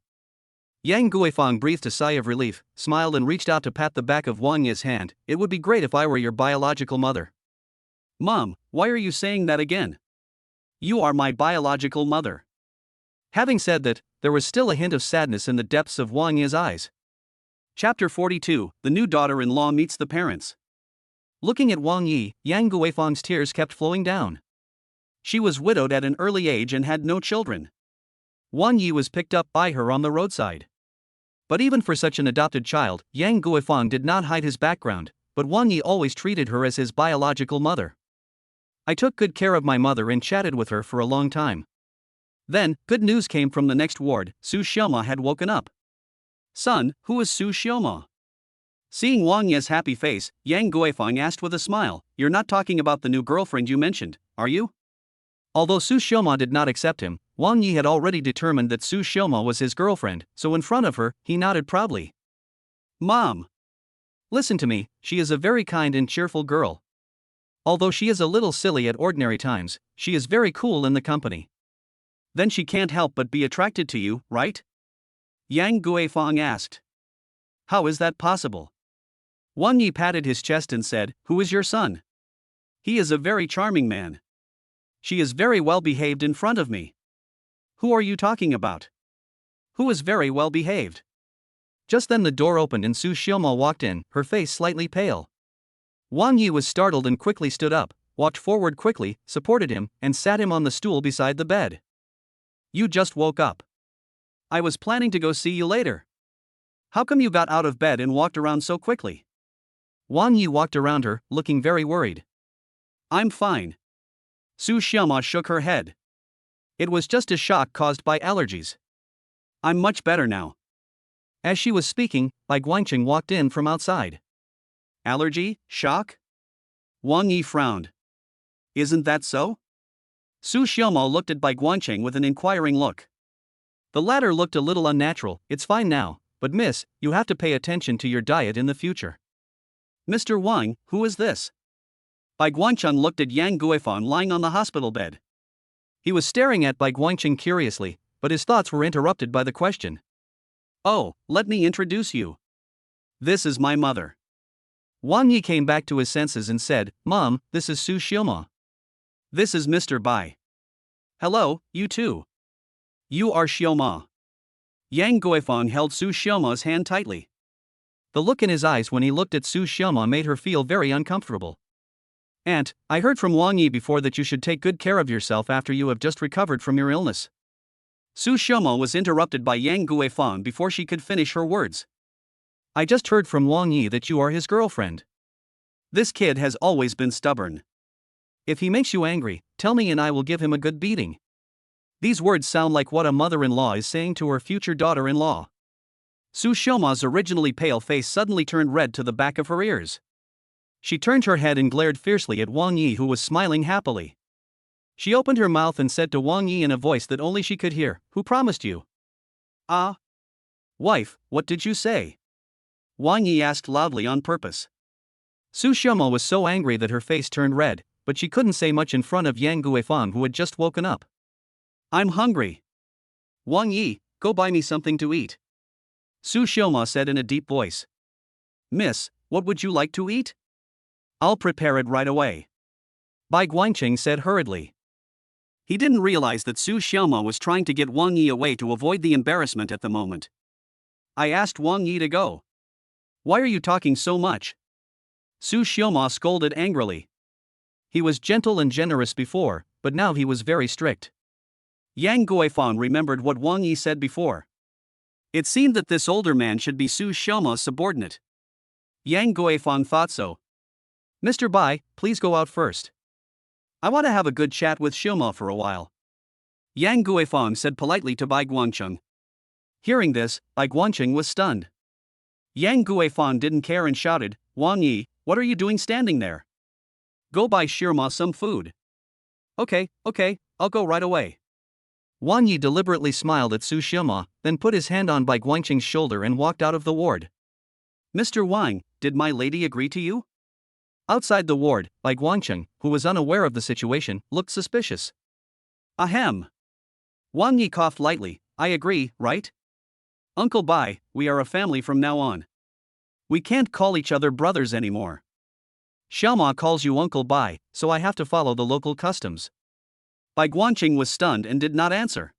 Yang Guifang breathed a sigh of relief, smiled and reached out to pat the back of Wang Yi's hand. It would be great if I were your biological mother. Mom, why are you saying that again? You are my biological mother. Having said that, there was still a hint of sadness in the depths of Wang Yi's eyes. Chapter 42, The New Daughter-in-Law Meets the Parents. Looking at Wang Yi, Yang Guifang's tears kept flowing down. She was widowed at an early age and had no children. Wang Yi was picked up by her on the roadside. But even for such an adopted child, Yang Guifang did not hide his background, but Wang Yi always treated her as his biological mother. I took good care of my mother and chatted with her for a long time. Then, good news came from the next ward. Su Xiaoma had woken up. Son, who is Su Xiaoma? Seeing Wang Yi's happy face, Yang Guifang asked with a smile, You're not talking about the new girlfriend you mentioned, are you? Although Su Xiaoma did not accept him, Wang Yi had already determined that Su Xiaoma was his girlfriend, so in front of her, he nodded proudly. Mom! Listen to me, she is a very kind and cheerful girl. Although she is a little silly at ordinary times, she is very cool in the company. Then she can't help but be attracted to you, right? Yang Guifang asked. How is that possible? Wang Yi patted his chest and said, Who is your son? He is a very charming man. She is very well behaved in front of me. Who are you talking about? Who is very well behaved? Just then the door opened and Su Xiaoma walked in, her face slightly pale. Wang Yi was startled and quickly stood up, walked forward quickly, supported him, and sat him on the stool beside the bed. You just woke up. I was planning to go see you later. How come you got out of bed and walked around so quickly? Wang Yi walked around her, looking very worried. I'm fine. Su Xiaoma shook her head. It was just a shock caused by allergies. I'm much better now. As she was speaking, Bai Guangqing walked in from outside. Allergy? Shock? Wang Yi frowned. Isn't that so? Su Xiaoma looked at Bai Guangqing with an inquiring look. The latter looked a little unnatural. It's fine now, but miss, you have to pay attention to your diet in the future. Mr. Wang, who is this? Bai Guangqing looked at Yang Guifang lying on the hospital bed. He was staring at Bai Guangqing curiously, but his thoughts were interrupted by the question. Oh, let me introduce you. This is my mother. Wang Yi came back to his senses and said, Mom, this is Su Xiaoma. This is Mr. Bai. Hello, you too. You are Xiaoma. Yang Guifang held Su Xiaoma's hand tightly. The look in his eyes when he looked at Su Xiaoma made her feel very uncomfortable. Aunt, I heard from Wang Yi before that you should take good care of yourself after you have just recovered from your illness. Su Xiaoma was interrupted by Yang Guifang before she could finish her words. I just heard from Wang Yi that you are his girlfriend. This kid has always been stubborn. If he makes you angry, tell me and I will give him a good beating. These words sound like what a mother-in-law is saying to her future daughter-in-law. Su Xiaoma's originally pale face suddenly turned red to the back of her ears. She turned her head and glared fiercely at Wang Yi, who was smiling happily. She opened her mouth and said to Wang Yi in a voice that only she could hear, Who promised you? Ah. Wife, what did you say? Wang Yi asked loudly on purpose. Su Xiaomo was so angry that her face turned red, but she couldn't say much in front of Yang Guifang, who had just woken up. I'm hungry. Wang Yi, go buy me something to eat. Su Xiaomo said in a deep voice. Miss, what would you like to eat? I'll prepare it right away. Bai Guanqing said hurriedly. He didn't realize that Su Xiaomo was trying to get Wang Yi away to avoid the embarrassment at the moment. I asked Wang Yi to go. Why are you talking so much? Su Xiaomo scolded angrily. He was gentle and generous before, but now he was very strict. Yang Guifang remembered what Wang Yi said before. It seemed that this older man should be Su Xiaomo's subordinate. Yang Guifang thought so. Mr. Bai, please go out first. I want to have a good chat with Xiaomo for a while. Yang Guifang said politely to Bai Guangcheng. Hearing this, Bai Guangcheng was stunned. Yang Guifang didn't care and shouted, Wang Yi, what are you doing standing there? Go buy Xiaomo some food. Okay, I'll go right away. Wang Yi deliberately smiled at Su Xiaomo, then put his hand on Bai Guangcheng's shoulder and walked out of the ward. Mr. Wang, did my lady agree to you? Outside the ward, Bai Guangcheng, who was unaware of the situation, looked suspicious. Ahem. Wang Yi coughed lightly. I agree, right? Uncle Bai, we are a family from now on. We can't call each other brothers anymore. Xiaomo calls you Uncle Bai, so I have to follow the local customs. Bai Guangqing was stunned and did not answer.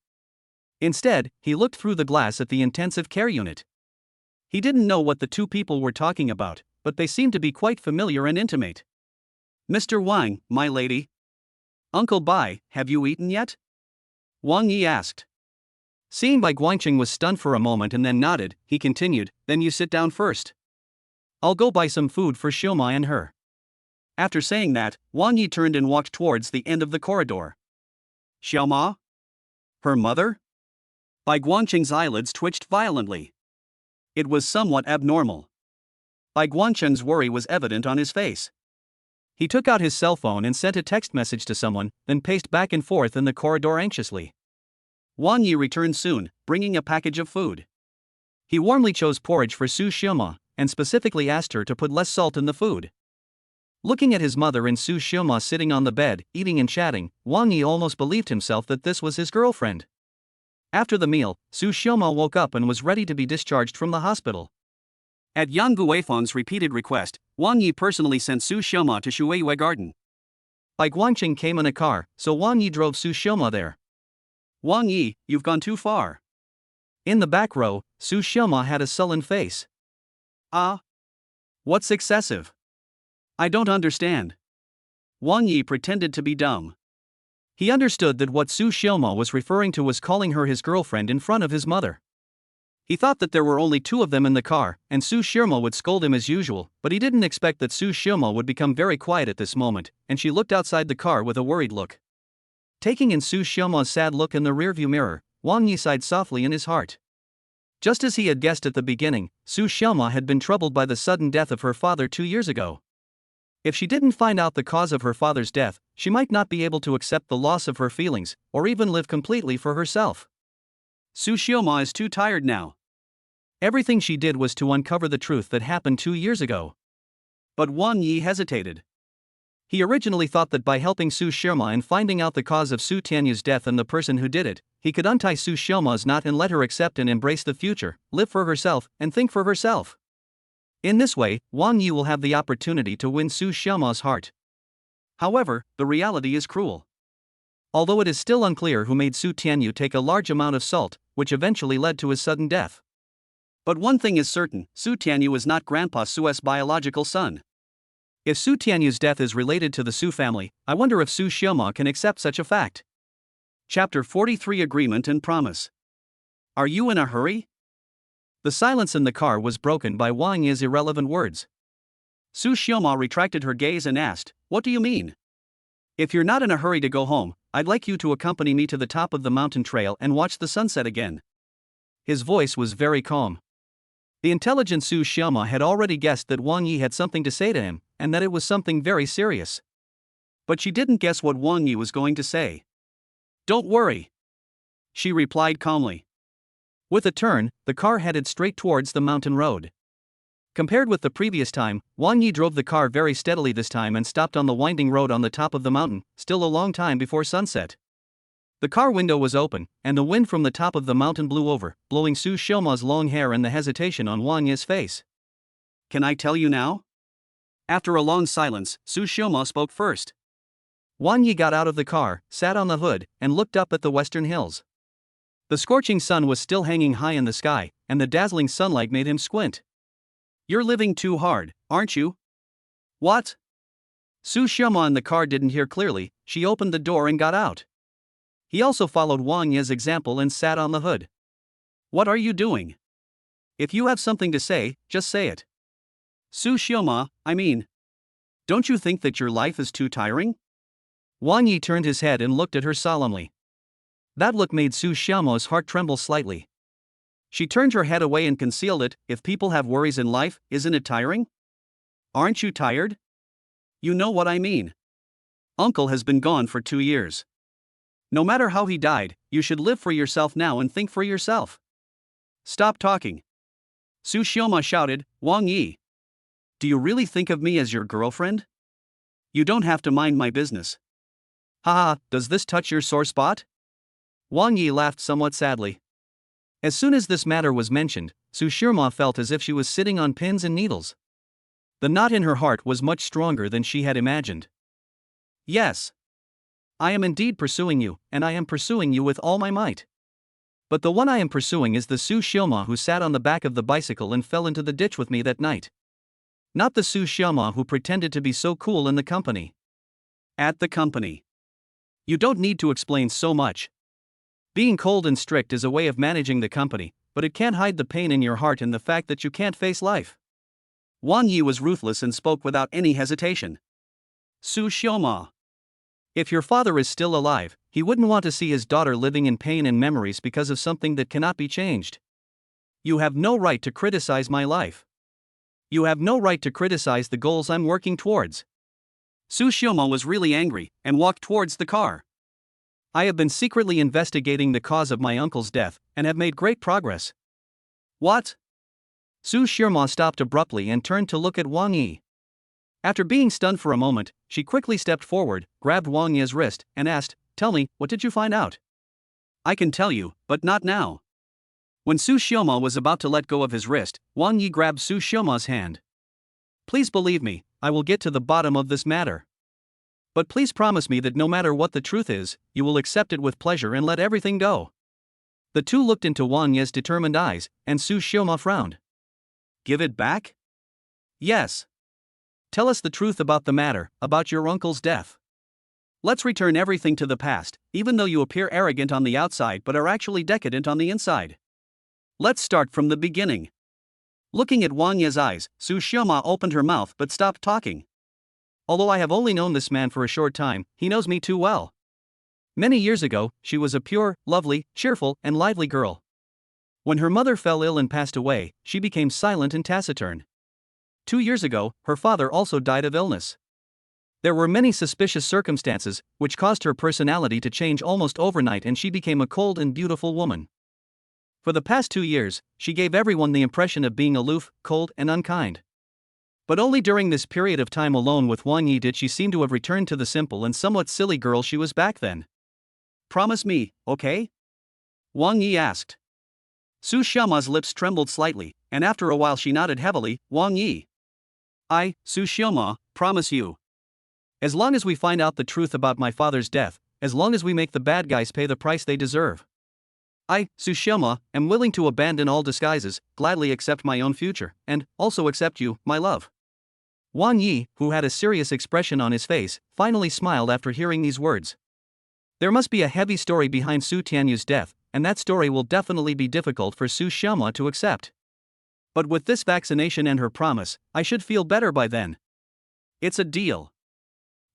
Instead, he looked through the glass at the intensive care unit. He didn't know what the two people were talking about, but they seemed to be quite familiar and intimate. Mr. Wang, my lady. Uncle Bai, have you eaten yet? Wang Yi asked. Seeing Bai Guangqing was stunned for a moment and then nodded, he continued, then you sit down first. I'll go buy some food for Xiaomo and her. After saying that, Wang Yi turned and walked towards the end of the corridor. Xiaomo? Her mother? Bai Guangqing's eyelids twitched violently. It was somewhat abnormal. Bai Guangqing's worry was evident on his face. He took out his cell phone and sent a text message to someone, then paced back and forth in the corridor anxiously. Wang Yi returned soon, bringing a package of food. He warmly chose porridge for Su Xiaomo, and specifically asked her to put less salt in the food. Looking at his mother and Su Xiaomo sitting on the bed, eating and chatting, Wang Yi almost believed himself that this was his girlfriend. After the meal, Su Xiaomo woke up and was ready to be discharged from the hospital. At Yang Guifang's repeated request, Wang Yi personally sent Su Xiaomo to Shuiyue Garden. Bai Guangqing came in a car, so Wang Yi drove Su Xiaomo there. Wang Yi, you've gone too far. In the back row, Su Xiaomo had a sullen face. What's excessive? I don't understand. Wang Yi pretended to be dumb. He understood that what Su Xiaomo was referring to was calling her his girlfriend in front of his mother. He thought that there were only two of them in the car, and Su Xiaomo would scold him as usual, but he didn't expect that Su Xiaomo would become very quiet at this moment, and she looked outside the car with a worried look. Taking in Su Xiaomo's sad look in the rearview mirror, Wang Yi sighed softly in his heart. Just as he had guessed at the beginning, Su Xiaomo had been troubled by the sudden death of her father 2 years ago. If she didn't find out the cause of her father's death, she might not be able to accept the loss of her feelings, or even live completely for herself. Su Xiaomo is too tired now. Everything she did was to uncover the truth that happened 2 years ago. But Wang Yi hesitated. He originally thought that by helping Su Xiaomo and finding out the cause of Su Tianyu's death and the person who did it, he could untie Su Xiaomo's knot and let her accept and embrace the future, live for herself, and think for herself. In this way, Wang Yi will have the opportunity to win Su Xiaomo's heart. However, the reality is cruel. Although it is still unclear who made Su Tianyu take a large amount of salt, which eventually led to his sudden death. But one thing is certain, Su Tianyu is not Grandpa Su's biological son. If Su Tianyu's death is related to the Su family, I wonder if Su Xiaomo can accept such a fact. Chapter 43 Agreement and Promise. Are you in a hurry? The silence in the car was broken by Wang Yi's irrelevant words. Su Xiaomo retracted her gaze and asked, What do you mean? If you're not in a hurry to go home, I'd like you to accompany me to the top of the mountain trail and watch the sunset again. His voice was very calm. The intelligent Su Xiaomo had already guessed that Wang Yi had something to say to him, and that it was something very serious. But she didn't guess what Wang Yi was going to say. Don't worry, she replied calmly. With a turn, the car headed straight towards the mountain road. Compared with the previous time, Wang Yi drove the car very steadily this time and stopped on the winding road on the top of the mountain, still a long time before sunset. The car window was open, and the wind from the top of the mountain blew over, blowing Su Xiaoma's long hair and the hesitation on Wang Yi's face. "Can I tell you now?" After a long silence, Su Xiaoma spoke first. Wang Yi got out of the car, sat on the hood, and looked up at the western hills. The scorching sun was still hanging high in the sky, and the dazzling sunlight made him squint. "You're living too hard, aren't you?" "What?" Su Xiaoma in the car didn't hear clearly. She opened the door and got out. He also followed Wang Yi's example and sat on the hood. "What are you doing? If you have something to say, just say it." "Su Xiaoma, don't you think that your life is too tiring?" Wang Yi turned his head and looked at her solemnly. That look made Su Xiaoma's heart tremble slightly. She turned her head away and concealed it. "If people have worries in life, isn't it tiring? Aren't you tired? You know what I mean. Uncle has been gone for 2 years. No matter how he died, you should live for yourself now and think for yourself." "Stop talking!" Su Xiaoma shouted. "Wang Yi, do you really think of me as your girlfriend? You don't have to mind my business." "Haha, does this touch your sore spot?" Wang Yi laughed somewhat sadly. As soon as this matter was mentioned, Su Xiaoma felt as if she was sitting on pins and needles. The knot in her heart was much stronger than she had imagined. "Yes. I am indeed pursuing you, and I am pursuing you with all my might. But the one I am pursuing is the Su Xiaoma who sat on the back of the bicycle and fell into the ditch with me that night. Not the Su Xiaoma who pretended to be so cool in the company." "At the company. You don't need to explain so much. Being cold and strict is a way of managing the company, but it can't hide the pain in your heart and the fact that you can't face life." Wang Yi was ruthless and spoke without any hesitation. "Su Xiaoma, if your father is still alive, he wouldn't want to see his daughter living in pain and memories because of something that cannot be changed. You have no right to criticize my life. You have no right to criticize the goals I'm working towards." Su Xiaoma was really angry and walked towards the car. "I have been secretly investigating the cause of my uncle's death and have made great progress." "What?" Su Xiaoma stopped abruptly and turned to look at Wang Yi. After being stunned for a moment, she quickly stepped forward, grabbed Wang Yi's wrist, and asked, "Tell me, what did you find out?" "I can tell you, but not now." When Su Xiaoma was about to let go of his wrist, Wang Yi grabbed Su Xiaoma's hand. "Please believe me, I will get to the bottom of this matter. But please promise me that no matter what the truth is, you will accept it with pleasure and let everything go." The two looked into Wang Yi's determined eyes, and Su Xiaoma frowned. "Give it back?" "Yes. Tell us the truth about the matter, about your uncle's death. Let's return everything to the past, even though you appear arrogant on the outside but are actually decadent on the inside. Let's start from the beginning." Looking at Wang Yi's eyes, Su Xiaoma opened her mouth but stopped talking. "Although I have only known this man for a short time, he knows me too well. Many years ago, she was a pure, lovely, cheerful, and lively girl. When her mother fell ill and passed away, she became silent and taciturn. 2 years ago, her father also died of illness. There were many suspicious circumstances, which caused her personality to change almost overnight and she became a cold and beautiful woman. For the past 2 years, she gave everyone the impression of being aloof, cold, and unkind. But only during this period of time alone with Wang Yi did she seem to have returned to the simple and somewhat silly girl she was back then. Promise me, okay?" Wang Yi asked. Su Xiaoma's lips trembled slightly, and after a while she nodded heavily. Wang Yi. "I, Su Xiaoma, promise you. As long as we find out the truth about my father's death, as long as we make the bad guys pay the price they deserve. I, Su Xiaoma, am willing to abandon all disguises, gladly accept my own future, and also accept you, my love." Wang Yi, who had a serious expression on his face, finally smiled after hearing these words. There must be a heavy story behind Su Tianyu's death, and that story will definitely be difficult for Su Xiaoma to accept. But with this vaccination and her promise, I should feel better by then. It's a deal.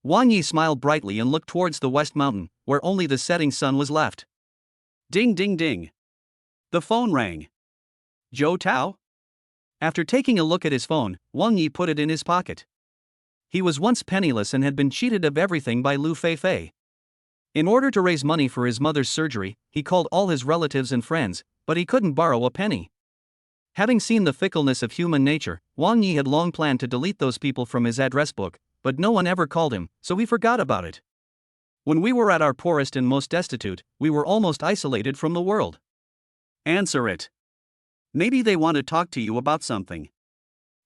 Wang Yi smiled brightly and looked towards the west mountain, where only the setting sun was left. Ding ding ding. The phone rang. Zhou Tao? After taking a look at his phone, Wang Yi put it in his pocket. He was once penniless and had been cheated of everything by Lu Feifei. In order to raise money for his mother's surgery, he called all his relatives and friends, but he couldn't borrow a penny. Having seen the fickleness of human nature, Wang Yi had long planned to delete those people from his address book, but no one ever called him, so he forgot about it. When we were at our poorest and most destitute, we were almost isolated from the world. Answer it. Maybe they want to talk to you about something.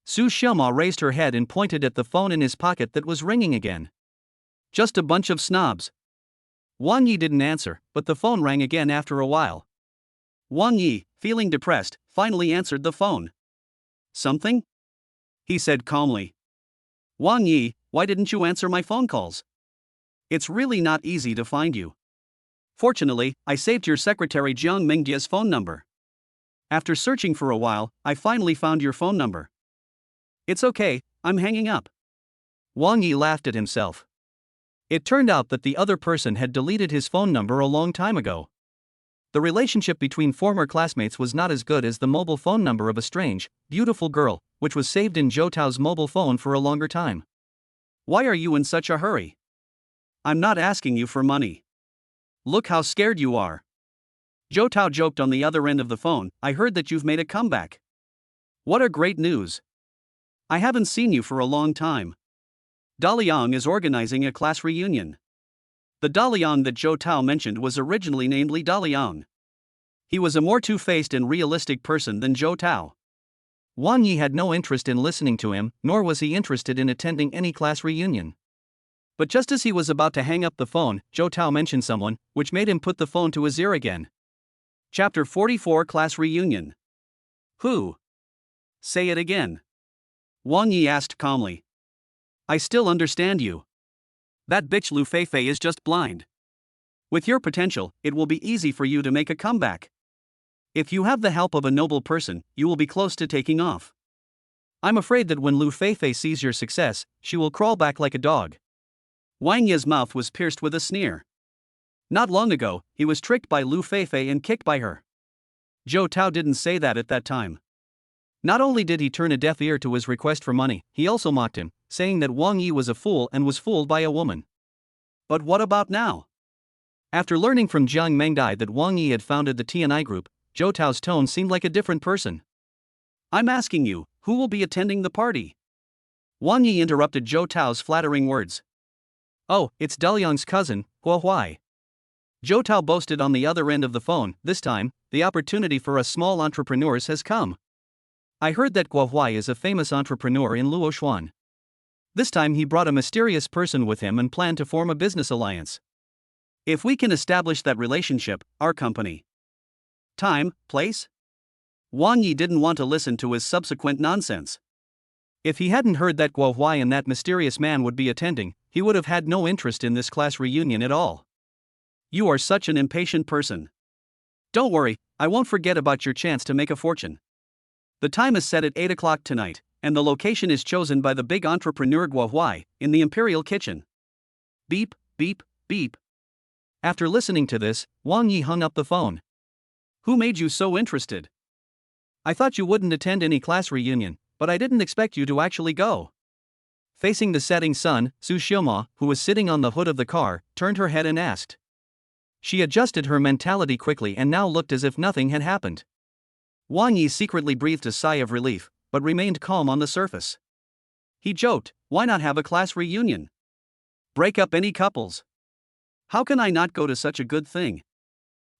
Su Xiaoma raised her head and pointed at the phone in his pocket that was ringing again. Just a bunch of snobs. Wang Yi didn't answer, but the phone rang again after a while. Wang Yi, feeling depressed, finally answered the phone. Something? He said calmly. Wang Yi, why didn't you answer my phone calls? It's really not easy to find you. Fortunately, I saved your secretary Jiang Mingdia's phone number. After searching for a while, I finally found your phone number. It's okay, I'm hanging up. Wang Yi laughed at himself. It turned out that the other person had deleted his phone number a long time ago. The relationship between former classmates was not as good as the mobile phone number of a strange, beautiful girl, which was saved in Zhou Tao's mobile phone for a longer time. Why are you in such a hurry? I'm not asking you for money. Look how scared you are. Zhou Tao joked on the other end of the phone. I heard that you've made a comeback. What a great news. I haven't seen you for a long time. Daliang is organizing a class reunion. The Daliang that Zhou Tao mentioned was originally named Li Daliang. He was a more two-faced and realistic person than Zhou Tao. Wang Yi had no interest in listening to him, nor was he interested in attending any class reunion. But just as he was about to hang up the phone, Zhou Tao mentioned someone, which made him put the phone to his ear again. Chapter 44 Class Reunion. Who? Say it again. Wang Yi asked calmly. I still understand you. That bitch Lu Feifei is just blind. With your potential, it will be easy for you to make a comeback. If you have the help of a noble person, you will be close to taking off. I'm afraid that when Lu Feifei sees your success, she will crawl back like a dog. Wang Yi's mouth was pierced with a sneer. Not long ago, he was tricked by Lu Feifei and kicked by her. Zhou Tao didn't say that at that time. Not only did he turn a deaf ear to his request for money, he also mocked him, saying that Wang Yi was a fool and was fooled by a woman. But what about now? After learning from Jiang Mengdai that Wang Yi had founded the Tana Group, Zhou Tao's tone seemed like a different person. I'm asking you, who will be attending the party? Wang Yi interrupted Zhou Tao's flattering words. Oh, it's Daliang's cousin, Guo Huai. Zhou Tao boasted on the other end of the phone. This time, the opportunity for us small entrepreneurs has come. I heard that Guo Huai is a famous entrepreneur in Luoxuan. This time he brought a mysterious person with him and planned to form a business alliance. If we can establish that relationship, our company. Time, place? Wang Yi didn't want to listen to his subsequent nonsense. If he hadn't heard that Guo Huai and that mysterious man would be attending, he would have had no interest in this class reunion at all. You are such an impatient person. Don't worry, I won't forget about your chance to make a fortune. The time is set at 8 o'clock tonight, and the location is chosen by the big entrepreneur Guo Huai, in the Imperial Kitchen. Beep, beep, beep. After listening to this, Wang Yi hung up the phone. Who made you so interested? I thought you wouldn't attend any class reunion, but I didn't expect you to actually go. Facing the setting sun, Su Xiaoma, who was sitting on the hood of the car, turned her head and asked. She adjusted her mentality quickly and now looked as if nothing had happened. Wang Yi secretly breathed a sigh of relief, but remained calm on the surface. He joked, why not have a class reunion? Break up any couples. How can I not go to such a good thing?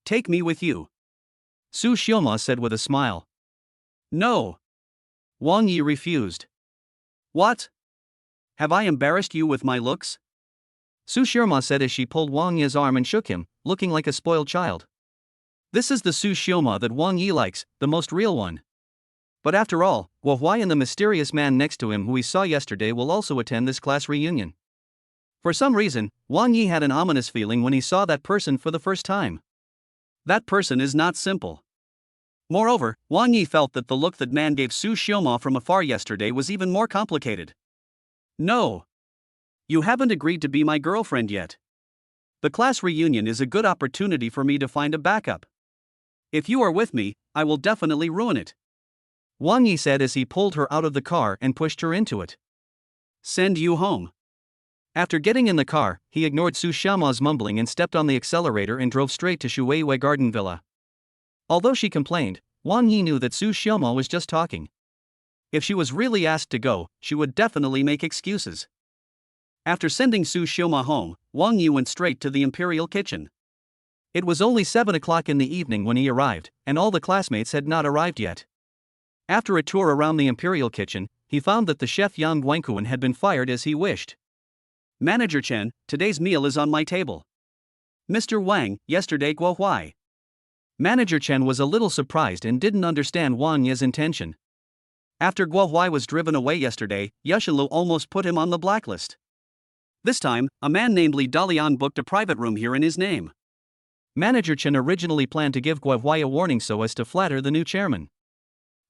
Take me with you. Su Xiaoma said with a smile. No. Wang Yi refused. What? Have I embarrassed you with my looks? Su Xiaoma said as she pulled Wang Yi's arm and shook him, looking like a spoiled child. This is the Su Xiaoma that Wang Yi likes, the most real one. But after all, Guo Huai and the mysterious man next to him who he saw yesterday will also attend this class reunion. For some reason, Wang Yi had an ominous feeling when he saw that person for the first time. That person is not simple. Moreover, Wang Yi felt that the look that man gave Su Xiaoma from afar yesterday was even more complicated. No. You haven't agreed to be my girlfriend yet. The class reunion is a good opportunity for me to find a backup. If you are with me, I will definitely ruin it. Wang Yi said as he pulled her out of the car and pushed her into it. Send you home. After getting in the car, he ignored Su Xiaoma's mumbling and stepped on the accelerator and drove straight to Shuweiwei Garden Villa. Although she complained, Wang Yi knew that Su Xiaomo was just talking. If she was really asked to go, she would definitely make excuses. After sending Su Xiaomo home, Wang Yi went straight to the imperial kitchen. It was only 7 o'clock in the evening when he arrived, and all the classmates had not arrived yet. After a tour around the imperial kitchen, he found that the chef Yang Guangquan had been fired as he wished. "Manager Chen, today's meal is on my table." "Mr. Wang, yesterday Guo Huai." Manager Chen was a little surprised and didn't understand Wang Yi's intention. After Guo Huai was driven away yesterday, Yushinlu almost put him on the blacklist. This time, a man named Li Dalian booked a private room here in his name. Manager Chen originally planned to give Guo Huai a warning so as to flatter the new chairman.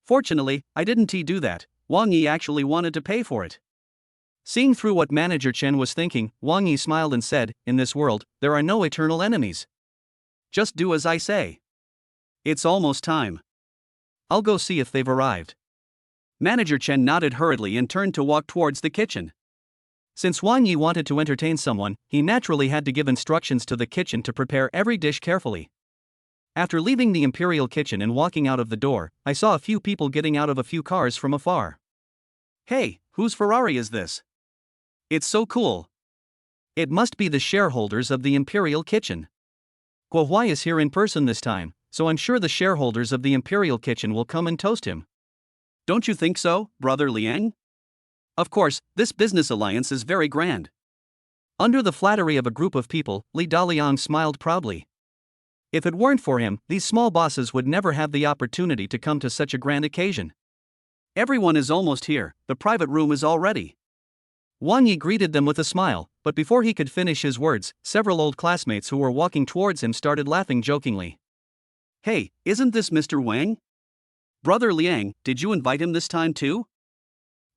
"Fortunately, I didn't do that. Wang Yi actually wanted to pay for it." Seeing through what Manager Chen was thinking, Wang Yi smiled and said, "In this world, there are no eternal enemies. Just do as I say. It's almost time. I'll go see if they've arrived." Manager Chen nodded hurriedly and turned to walk towards the kitchen. Since Wang Yi wanted to entertain someone, he naturally had to give instructions to the kitchen to prepare every dish carefully. After leaving the imperial kitchen and walking out of the door, I saw a few people getting out of a few cars from afar. "Hey, whose Ferrari is this? It's so cool." It must be the shareholders of the imperial kitchen. Guo Huai is here in person this time, so I'm sure the shareholders of the imperial kitchen will come and toast him. "Don't you think so, Brother Liang? Of course, this business alliance is very grand." Under the flattery of a group of people, Li Daliang smiled proudly. If it weren't for him, these small bosses would never have the opportunity to come to such a grand occasion. "Everyone is almost here, the private room is all ready." Wang Yi greeted them with a smile, but before he could finish his words, several old classmates who were walking towards him started laughing jokingly. "Hey, isn't this Mr. Wang? Brother Liang, did you invite him this time too?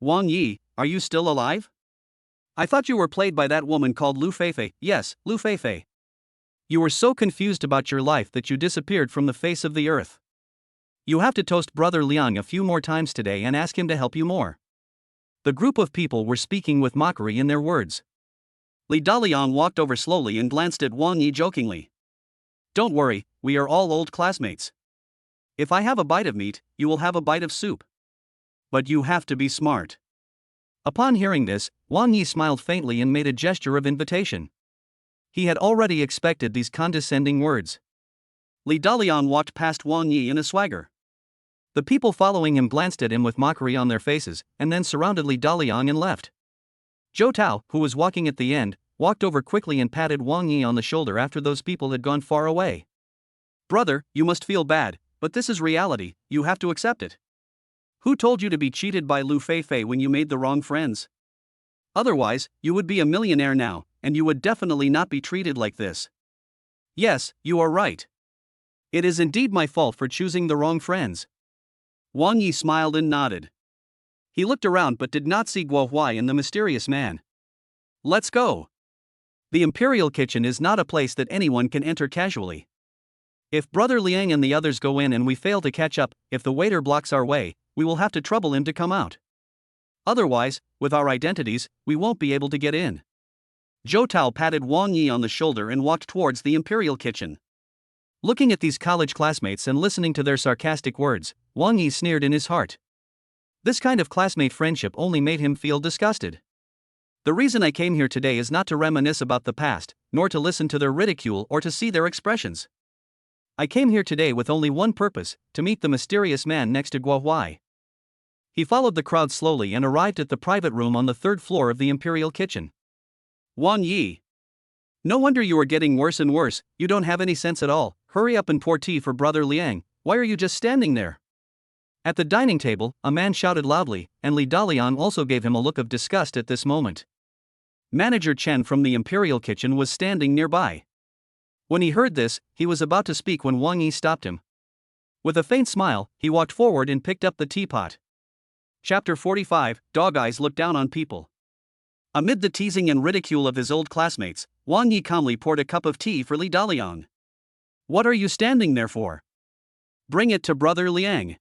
Wang Yi, are you still alive? I thought you were played by that woman called Lu Feifei." "Yes, Lu Feifei. You were so confused about your life that you disappeared from the face of the earth. You have to toast Brother Liang a few more times today and ask him to help you more." The group of people were speaking with mockery in their words. Li Daliang walked over slowly and glanced at Wang Yi jokingly. "Don't worry, we are all old classmates. If I have a bite of meat, you will have a bite of soup. But you have to be smart." Upon hearing this, Wang Yi smiled faintly and made a gesture of invitation. He had already expected these condescending words. Li Dalian walked past Wang Yi in a swagger. The people following him glanced at him with mockery on their faces, and then surrounded Li Dalian and left. Zhou Tao, who was walking at the end, walked over quickly and patted Wang Yi on the shoulder after those people had gone far away. "Brother, you must feel bad, but this is reality, you have to accept it. Who told you to be cheated by Lu Feifei when you made the wrong friends? Otherwise, you would be a millionaire now, and you would definitely not be treated like this." "Yes, you are right. It is indeed my fault for choosing the wrong friends." Wang Yi smiled and nodded. He looked around but did not see Guo Huai and the mysterious man. "Let's go." The imperial kitchen is not a place that anyone can enter casually. If Brother Liang and the others go in and we fail to catch up, if the waiter blocks our way, we will have to trouble him to come out. Otherwise, with our identities, we won't be able to get in. Zhou Tao patted Wang Yi on the shoulder and walked towards the imperial kitchen. Looking at these college classmates and listening to their sarcastic words, Wang Yi sneered in his heart. This kind of classmate friendship only made him feel disgusted. The reason I came here today is not to reminisce about the past, nor to listen to their ridicule or to see their expressions. I came here today with only one purpose, to meet the mysterious man next to Guo Huai. He followed the crowd slowly and arrived at the private room on the 3rd floor of the imperial kitchen. "Wang Yi. No wonder you are getting worse and worse, you don't have any sense at all. Hurry up and pour tea for Brother Liang, why are you just standing there?" At the dining table, a man shouted loudly, and Li Dalian also gave him a look of disgust at this moment. Manager Chen from the imperial kitchen was standing nearby. When he heard this, he was about to speak when Wang Yi stopped him. With a faint smile, he walked forward and picked up the teapot. Chapter 45, Dog Eyes Look Down on People. Amid the teasing and ridicule of his old classmates, Wang Yi calmly poured a cup of tea for Li Dalian. "What are you standing there for? Bring it to Brother Liang."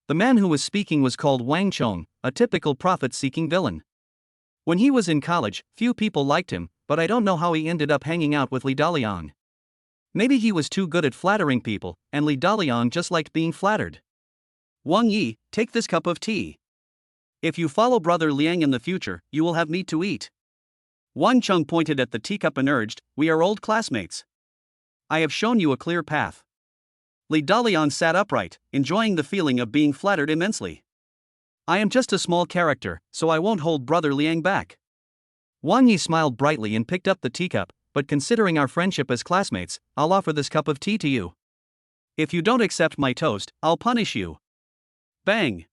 The man who was speaking was called Wang Chong, a typical profit-seeking villain. When he was in college, few people liked him, but I don't know how he ended up hanging out with Li Dalian. Maybe he was too good at flattering people, and Li Daliang just liked being flattered. Wang Yi, take this cup of tea. If you follow Brother Liang in the future, you will have meat to eat. Wang Cheng pointed at the teacup and urged, we are old classmates. I have shown you a clear path. Li Daliang sat upright, enjoying the feeling of being flattered immensely. I am just a small character, so I won't hold Brother Liang back. Wang Yi smiled brightly and picked up the teacup, but considering our friendship as classmates, I'll offer this cup of tea to you. If you don't accept my toast, I'll punish you. Bang!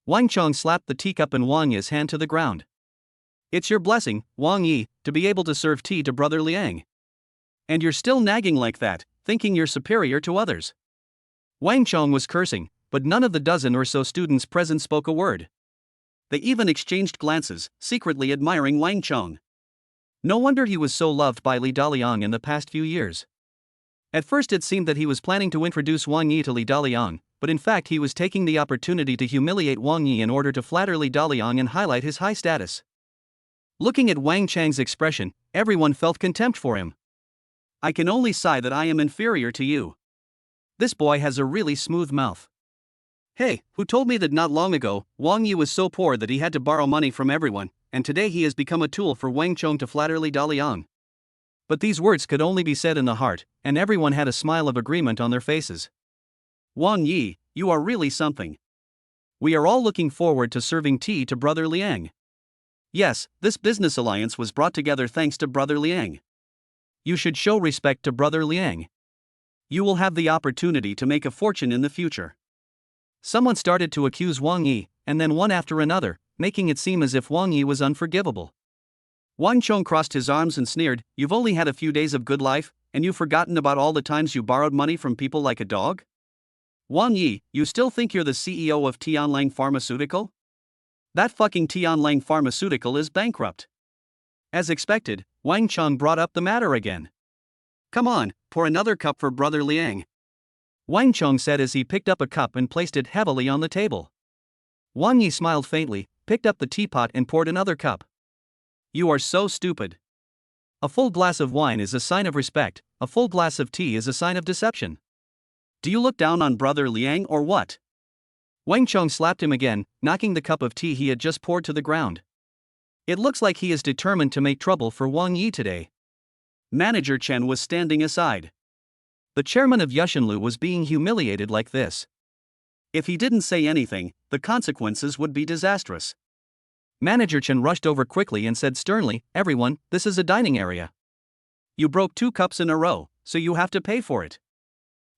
Wang Cheng slapped the teacup in Wang Yi's hand to the ground. It's your blessing, Wang Yi, to be able to serve tea to Brother Liang. And you're still nagging like that, thinking you're superior to others. Wang Cheng was cursing, but none of the dozen or so students present spoke a word. They even exchanged glances, secretly admiring Wang Cheng. No wonder he was so loved by Li Daliang in the past few years. At first it seemed that he was planning to introduce Wang Yi to Li Daliang, but in fact he was taking the opportunity to humiliate Wang Yi in order to flatter Li Daliang and highlight his high status. Looking at Wang Cheng's expression, everyone felt contempt for him. I can only sigh that I am inferior to you. This boy has a really smooth mouth. Hey, who told me that not long ago, Wang Yi was so poor that he had to borrow money from everyone, and today he has become a tool for Wang Cheng to flatter Li Daliang? But these words could only be said in the heart, and everyone had a smile of agreement on their faces. Wang Yi, you are really something. We are all looking forward to serving tea to Brother Liang. Yes, this business alliance was brought together thanks to Brother Liang. You should show respect to Brother Liang. You will have the opportunity to make a fortune in the future. Someone started to accuse Wang Yi, and then one after another, making it seem as if Wang Yi was unforgivable. Wang Cheng crossed his arms and sneered, you've only had a few days of good life, and you've forgotten about all the times you borrowed money from people like a dog? Wang Yi, you still think you're the CEO of Tianlang Pharmaceutical? That fucking Tianlang Pharmaceutical is bankrupt. As expected, Wang Cheng brought up the matter again. Come on, pour another cup for Brother Liang. Wang Cheng said as he picked up a cup and placed it heavily on the table. Wang Yi smiled faintly, picked up the teapot and poured another cup. You are so stupid. A full glass of wine is a sign of respect, a full glass of tea is a sign of deception. Do you look down on Brother Liang or what? Wang Cheng slapped him again, knocking the cup of tea he had just poured to the ground. It looks like he is determined to make trouble for Wang Yi today. Manager Chen was standing aside. The chairman of Yushinlu was being humiliated like this. If he didn't say anything, the consequences would be disastrous. Manager Chen rushed over quickly and said sternly, everyone, this is a dining area. You broke 2 cups in a row, so you have to pay for it.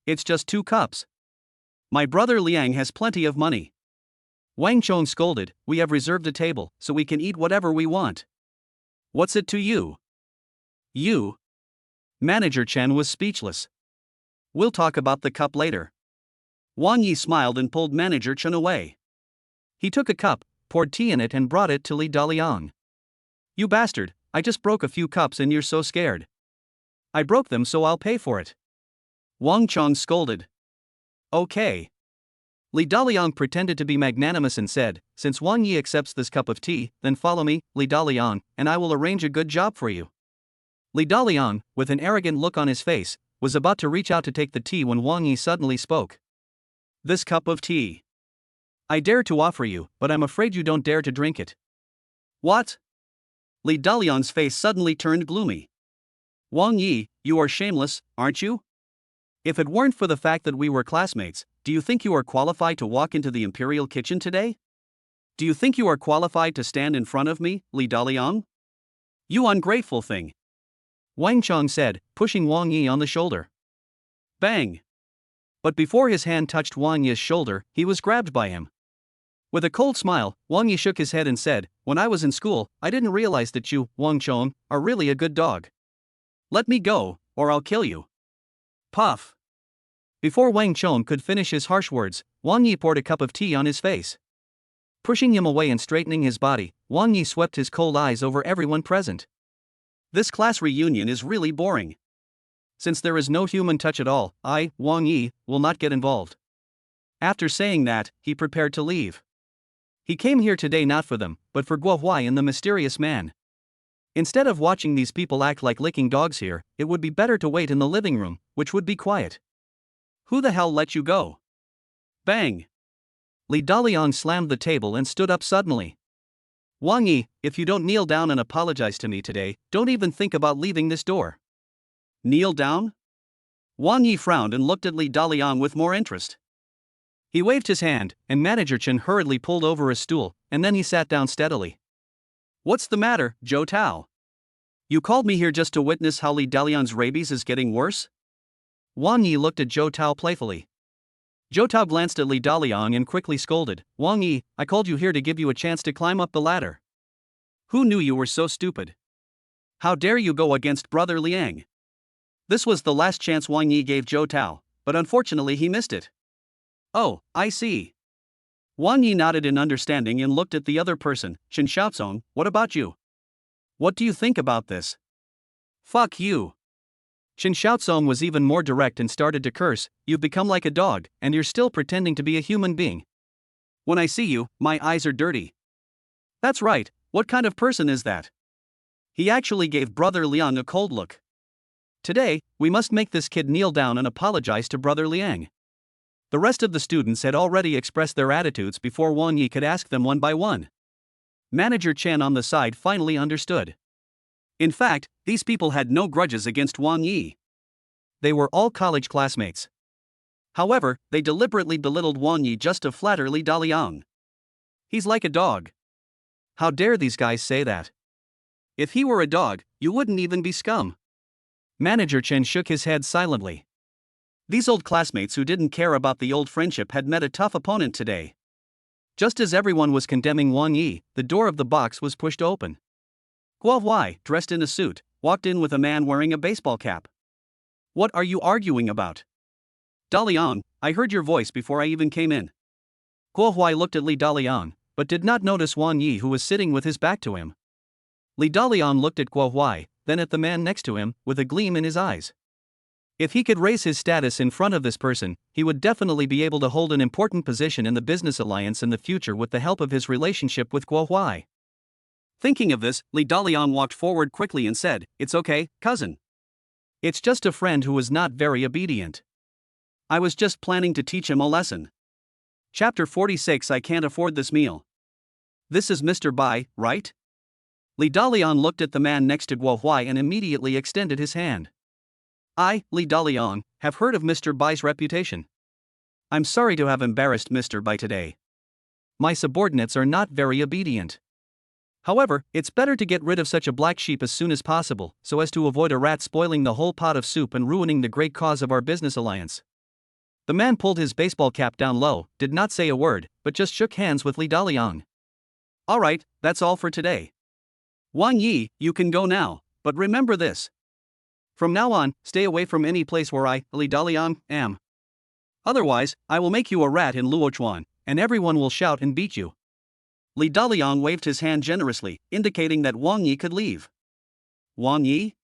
It's just 2 cups. My brother Liang has plenty of money. Wang Cheng scolded, we have reserved a table, so we can eat whatever we want. What's it to you? You? Manager Chen was speechless. We'll talk about the cup later. Wang Yi smiled and pulled Manager Chen away. He took a cup, poured tea in it and brought it to Li Daliang. You bastard, I just broke a few cups and you're so scared. I broke them so I'll pay for it. Wang Cheng scolded. Okay. Li Daliang pretended to be magnanimous and said, since Wang Yi accepts this cup of tea, then follow me, Li Daliang, and I will arrange a good job for you. Li Daliang, with an arrogant look on his face, was about to reach out to take the tea when Wang Yi suddenly spoke. This cup of tea. I dare to offer you, but I'm afraid you don't dare to drink it. What? Li Daliang's face suddenly turned gloomy. Wang Yi, you are shameless, aren't you? If it weren't for the fact that we were classmates, do you think you are qualified to walk into the imperial kitchen today? Do you think you are qualified to stand in front of me, Li Daliang? You ungrateful thing. Wang Cheng said, pushing Wang Yi on the shoulder. Bang! But before his hand touched Wang Yi's shoulder, he was grabbed by him. With a cold smile, Wang Yi shook his head and said, when I was in school, I didn't realize that you, Wang Cheng, are really a good dog. Let me go, or I'll kill you. Puff. Before Wang Cheng could finish his harsh words, Wang Yi poured a cup of tea on his face. Pushing him away and straightening his body, Wang Yi swept his cold eyes over everyone present. This class reunion is really boring. Since there is no human touch at all, I, Wang Yi, will not get involved. After saying that, he prepared to leave. He came here today not for them, but for Guo Huai and the mysterious man. Instead of watching these people act like licking dogs here, it would be better to wait in the living room, which would be quiet. Who the hell let you go? Bang! Li Daliang slammed the table and stood up suddenly. Wang Yi, if you don't kneel down and apologize to me today, don't even think about leaving this door. Kneel down? Wang Yi frowned and looked at Li Daliang with more interest. He waved his hand, and Manager Chen hurriedly pulled over a stool, and then he sat down steadily. What's the matter, Zhou Tao? You called me here just to witness how Li Daliang's rabies is getting worse? Wang Yi looked at Zhou Tao playfully. Zhou Tao glanced at Li Daliang and quickly scolded, Wang Yi, I called you here to give you a chance to climb up the ladder. Who knew you were so stupid? How dare you go against Brother Liang? This was the last chance Wang Yi gave Zhou Tao, but unfortunately he missed it. Oh, I see. Wang Yi nodded in understanding and looked at the other person, Chen Xiaozong, what about you? What do you think about this? Fuck you. Chen Xiaozong was even more direct and started to curse, you've become like a dog, and you're still pretending to be a human being. When I see you, my eyes are dirty. That's right, what kind of person is that? He actually gave Brother Liang a cold look. Today, we must make this kid kneel down and apologize to Brother Liang. The rest of the students had already expressed their attitudes before Wang Yi could ask them one by one. Manager Chen on the side finally understood. In fact, these people had no grudges against Wang Yi. They were all college classmates. However, they deliberately belittled Wang Yi just to flatter Li Daliang. He's like a dog. How dare these guys say that? If he were a dog, you wouldn't even be scum. Manager Chen shook his head silently. These old classmates who didn't care about the old friendship had met a tough opponent today. Just as everyone was condemning Wang Yi, the door of the box was pushed open. Guo Huai, dressed in a suit, walked in with a man wearing a baseball cap. What are you arguing about? Daliang, I heard your voice before I even came in. Guo Huai looked at Li Daliang, but did not notice Wang Yi who was sitting with his back to him. Li Daliang looked at Guo Huai, then at the man next to him, with a gleam in his eyes. If he could raise his status in front of this person, he would definitely be able to hold an important position in the business alliance in the future with the help of his relationship with Guo Huai. Thinking of this, Li Daliang walked forward quickly and said, It's okay, cousin. It's just a friend who was not very obedient. I was just planning to teach him a lesson. Chapter 46 I can't afford this meal. This is Mr. Bai, right? Li Daliang looked at the man next to Guo Huai and immediately extended his hand. I, Li Daliang, have heard of Mr. Bai's reputation. I'm sorry to have embarrassed Mr. Bai today. My subordinates are not very obedient. However, it's better to get rid of such a black sheep as soon as possible, so as to avoid a rat spoiling the whole pot of soup and ruining the great cause of our business alliance. The man pulled his baseball cap down low, did not say a word, but just shook hands with Li Daliang. Alright, that's all for today. Wang Yi, you can go now, but remember this. From now on, stay away from any place where I, Li Daliang, am. Otherwise, I will make you a rat in Luochuan, and everyone will shout and beat you. Li Daliang waved his hand generously, indicating that Wang Yi could leave. Wang Yi?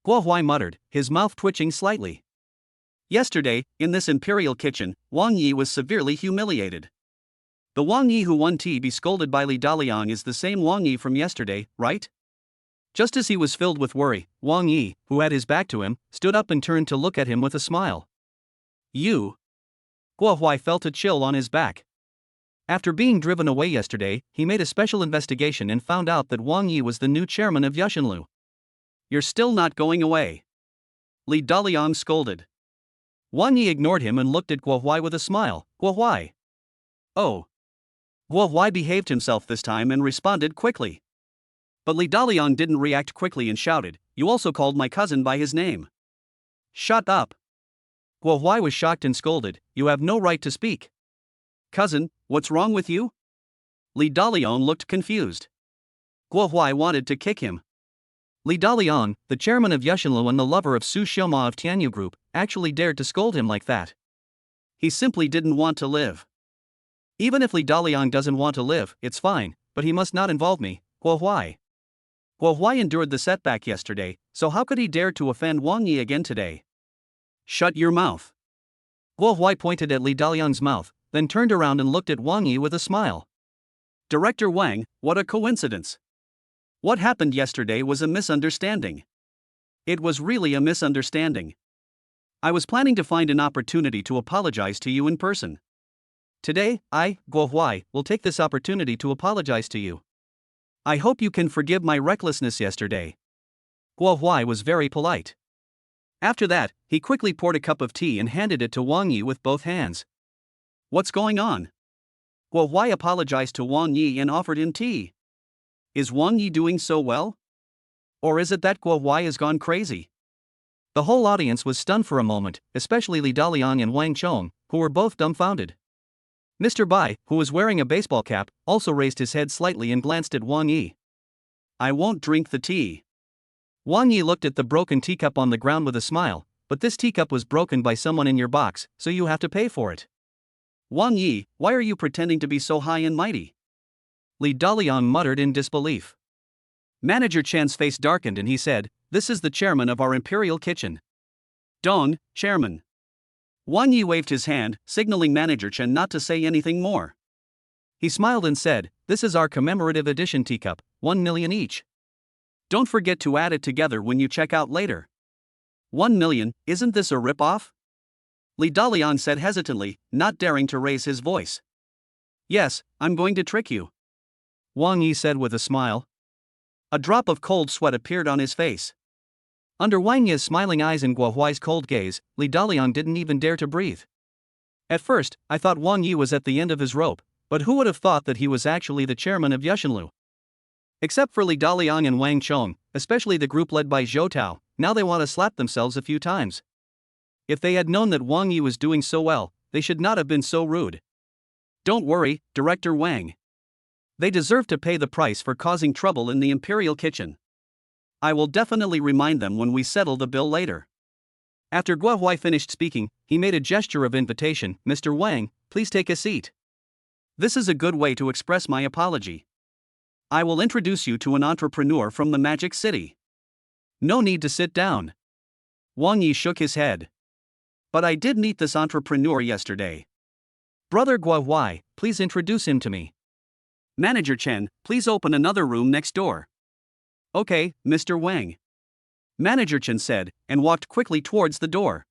Guo Huai muttered, his mouth twitching slightly. Yesterday, in this imperial kitchen, Wang Yi was severely humiliated. The Wang Yi who won tea be scolded by Li Daliang is the same Wang Yi from yesterday, right? Just as he was filled with worry, Wang Yi, who had his back to him, stood up and turned to look at him with a smile. You? Guo Huai felt a chill on his back. After being driven away yesterday, he made a special investigation and found out that Wang Yi was the new chairman of Yushinlu. You're still not going away. Li Daliang scolded. Wang Yi ignored him and looked at Guo Huai with a smile. Guo Huai. Oh. Guo Huai behaved himself this time and responded quickly. But Li Daliang didn't react quickly and shouted, You also called my cousin by his name. Shut up. Guo Huai was shocked and scolded, You have no right to speak. Cousin, what's wrong with you? Li Daliang looked confused. Guo Huai wanted to kick him. Li Daliang, the chairman of Yushinlu and the lover of Su Xiaoma of Tana Group, actually dared to scold him like that. He simply didn't want to live. Even if Li Daliang doesn't want to live, it's fine, but he must not involve me, Guo Huai. Guo Huai endured the setback yesterday, so how could he dare to offend Wang Yi again today? Shut your mouth. Guo Huai pointed at Li Daliang's mouth, then turned around and looked at Wang Yi with a smile. Director Wang, what a coincidence. What happened yesterday was a misunderstanding. It was really a misunderstanding. I was planning to find an opportunity to apologize to you in person. Today, Guo Huai, will take this opportunity to apologize to you. I hope you can forgive my recklessness yesterday. Guo Huai was very polite. After that, he quickly poured a cup of tea and handed it to Wang Yi with both hands. What's going on? Guo Huai apologized to Wang Yi and offered him tea. Is Wang Yi doing so well? Or is it that Guo Huai has gone crazy? The whole audience was stunned for a moment, especially Li Daliang and Wang Chong, who were both dumbfounded. Mr. Bai, who was wearing a baseball cap, also raised his head slightly and glanced at Wang Yi. I won't drink the tea. Wang Yi looked at the broken teacup on the ground with a smile, but this teacup was broken by someone in your box, so you have to pay for it. Wang Yi, why are you pretending to be so high and mighty? Li Daliang muttered in disbelief. Manager Chen's face darkened and he said, This is the chairman of our imperial kitchen. Dong, chairman. Wang Yi waved his hand, signaling Manager Chen not to say anything more. He smiled and said, This is our commemorative edition teacup, 1 million each. Don't forget to add it together when you check out later. 1 million, isn't this a rip-off? Li Daliang said hesitantly, not daring to raise his voice. Yes, I'm going to trick you. Wang Yi said with a smile. A drop of cold sweat appeared on his face. Under Wang Yi's smiling eyes and Guo Huai's cold gaze, Li Daliang didn't even dare to breathe. At first, I thought Wang Yi was at the end of his rope, but who would have thought that he was actually the chairman of Yushinlu? Except for Li Daliang and Wang Chong, especially the group led by Zhou Tao, now they want to slap themselves a few times. If they had known that Wang Yi was doing so well, they should not have been so rude. Don't worry, Director Wang. They deserve to pay the price for causing trouble in the imperial kitchen. I will definitely remind them when we settle the bill later. After Guo Huai finished speaking, he made a gesture of invitation. Mr. Wang, please take a seat. This is a good way to express my apology. I will introduce you to an entrepreneur from the Magic City. No need to sit down. Wang Yi shook his head. But I did meet this entrepreneur yesterday. Brother Guo Huai, please introduce him to me. Manager Chen, please open another room next door. Okay, Mr. Wang. Manager Chen said, and walked quickly towards the door.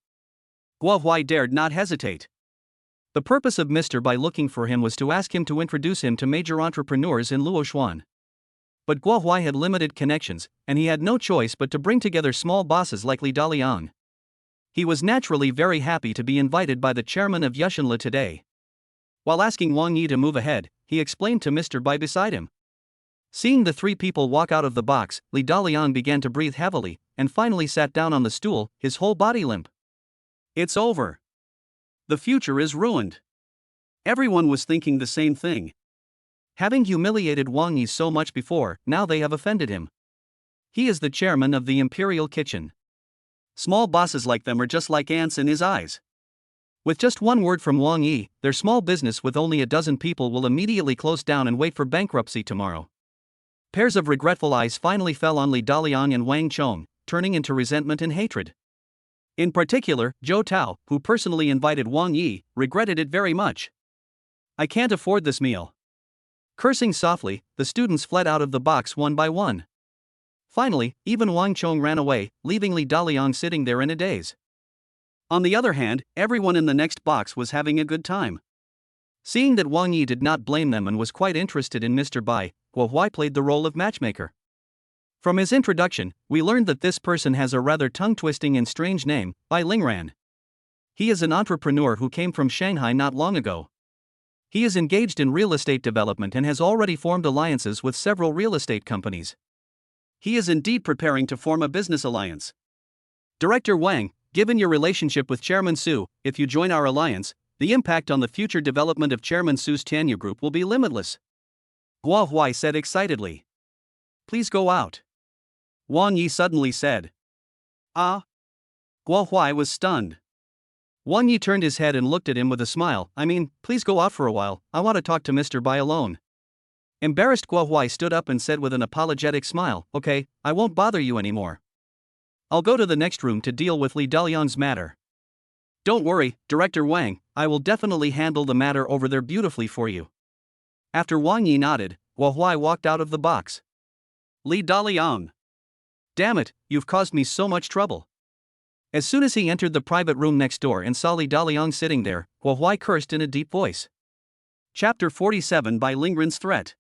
Guo Huai dared not hesitate. The purpose of Mr. Bai looking for him was to ask him to introduce him to major entrepreneurs in Luoxuan. But Guo Huai had limited connections, and he had no choice but to bring together small bosses like Li Daliang. He was naturally very happy to be invited by the chairman of Yushinlu today. While asking Wang Yi to move ahead, he explained to Mr. Bai beside him. Seeing the three people walk out of the box, Li Daliang began to breathe heavily, and finally sat down on the stool, his whole body limp. It's over. The future is ruined. Everyone was thinking the same thing. Having humiliated Wang Yi so much before, now they have offended him. He is the chairman of the imperial kitchen. Small bosses like them are just like ants in his eyes. With just one word from Wang Yi, their small business with only a dozen people will immediately close down and wait for bankruptcy tomorrow. Pairs of regretful eyes finally fell on Li Daliang and Wang Chong, turning into resentment and hatred. In particular, Zhou Tao, who personally invited Wang Yi, regretted it very much. I can't afford this meal. Cursing softly, the students fled out of the box one by one. Finally, even Wang Chong ran away, leaving Li Daliang sitting there in a daze. On the other hand, everyone in the next box was having a good time. Seeing that Wang Yi did not blame them and was quite interested in Mr. Bai, Guo Huai played the role of matchmaker. From his introduction, we learned that this person has a rather tongue-twisting and strange name, Bai Lingran. He is an entrepreneur who came from Shanghai not long ago. He is engaged in real estate development and has already formed alliances with several real estate companies. He is indeed preparing to form a business alliance. Director Wang, given your relationship with Chairman Su, if you join our alliance, the impact on the future development of Chairman Su's Tana Group will be limitless. Guo Huai said excitedly. Please go out. Wang Yi suddenly said. Ah? Guo Huai was stunned. Wang Yi turned his head and looked at him with a smile. Please go out for a while, I want to talk to Mr. Bai alone. Embarrassed Guo Huai stood up and said with an apologetic smile, Okay, I won't bother you anymore. I'll go to the next room to deal with Li Daliang's matter. Don't worry, Director Wang, I will definitely handle the matter over there beautifully for you. After Wang Yi nodded, Guo Huai walked out of the box. Li Daliang. Damn it, you've caused me so much trouble. As soon as he entered the private room next door and saw Li Daliang sitting there, Guo Huai cursed in a deep voice. Chapter 47 by Lingren's Threat.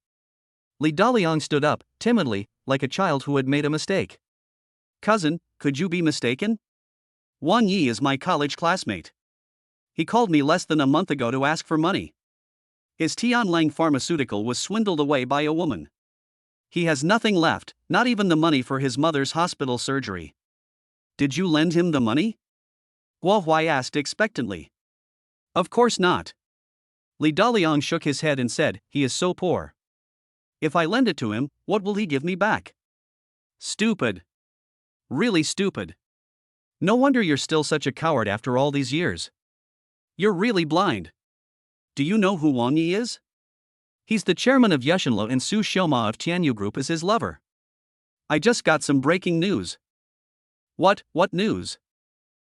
Li Daliang stood up, timidly, like a child who had made a mistake. Cousin, could you be mistaken? Wang Yi is my college classmate. He called me less than a month ago to ask for money. His Tianlang pharmaceutical was swindled away by a woman. He has nothing left, not even the money for his mother's hospital surgery. Did you lend him the money? Guo Huai asked expectantly. Of course not. Li Daliang shook his head and said, he is so poor. If I lend it to him, what will he give me back? Stupid. Really stupid. No wonder you're still such a coward after all these years. You're really blind. Do you know who Wang Yi is? He's the chairman of Yushinlo and Su Xiaoma of Tana Group is his lover. I just got some breaking news. What news?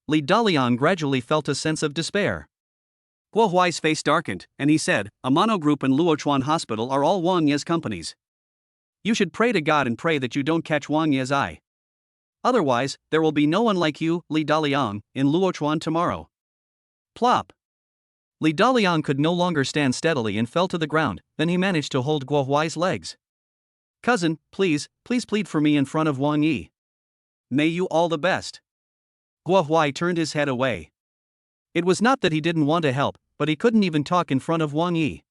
Li Daliang gradually felt a sense of despair. Guo Huai's face darkened, and he said, Amano Group and Luochuan Hospital are all Wang Yi's companies. You should pray to God and pray that you don't catch Wang Yi's eye. Otherwise, there will be no one like you, Li Daliang, in Luochuan tomorrow. Plop. Li Daliang could no longer stand steadily and fell to the ground, then he managed to hold Guo Huai's legs. Cousin, please plead for me in front of Wang Yi. May you all the best. Guo Huai turned his head away. It was not that he didn't want to help, but he couldn't even talk in front of Wang Yi.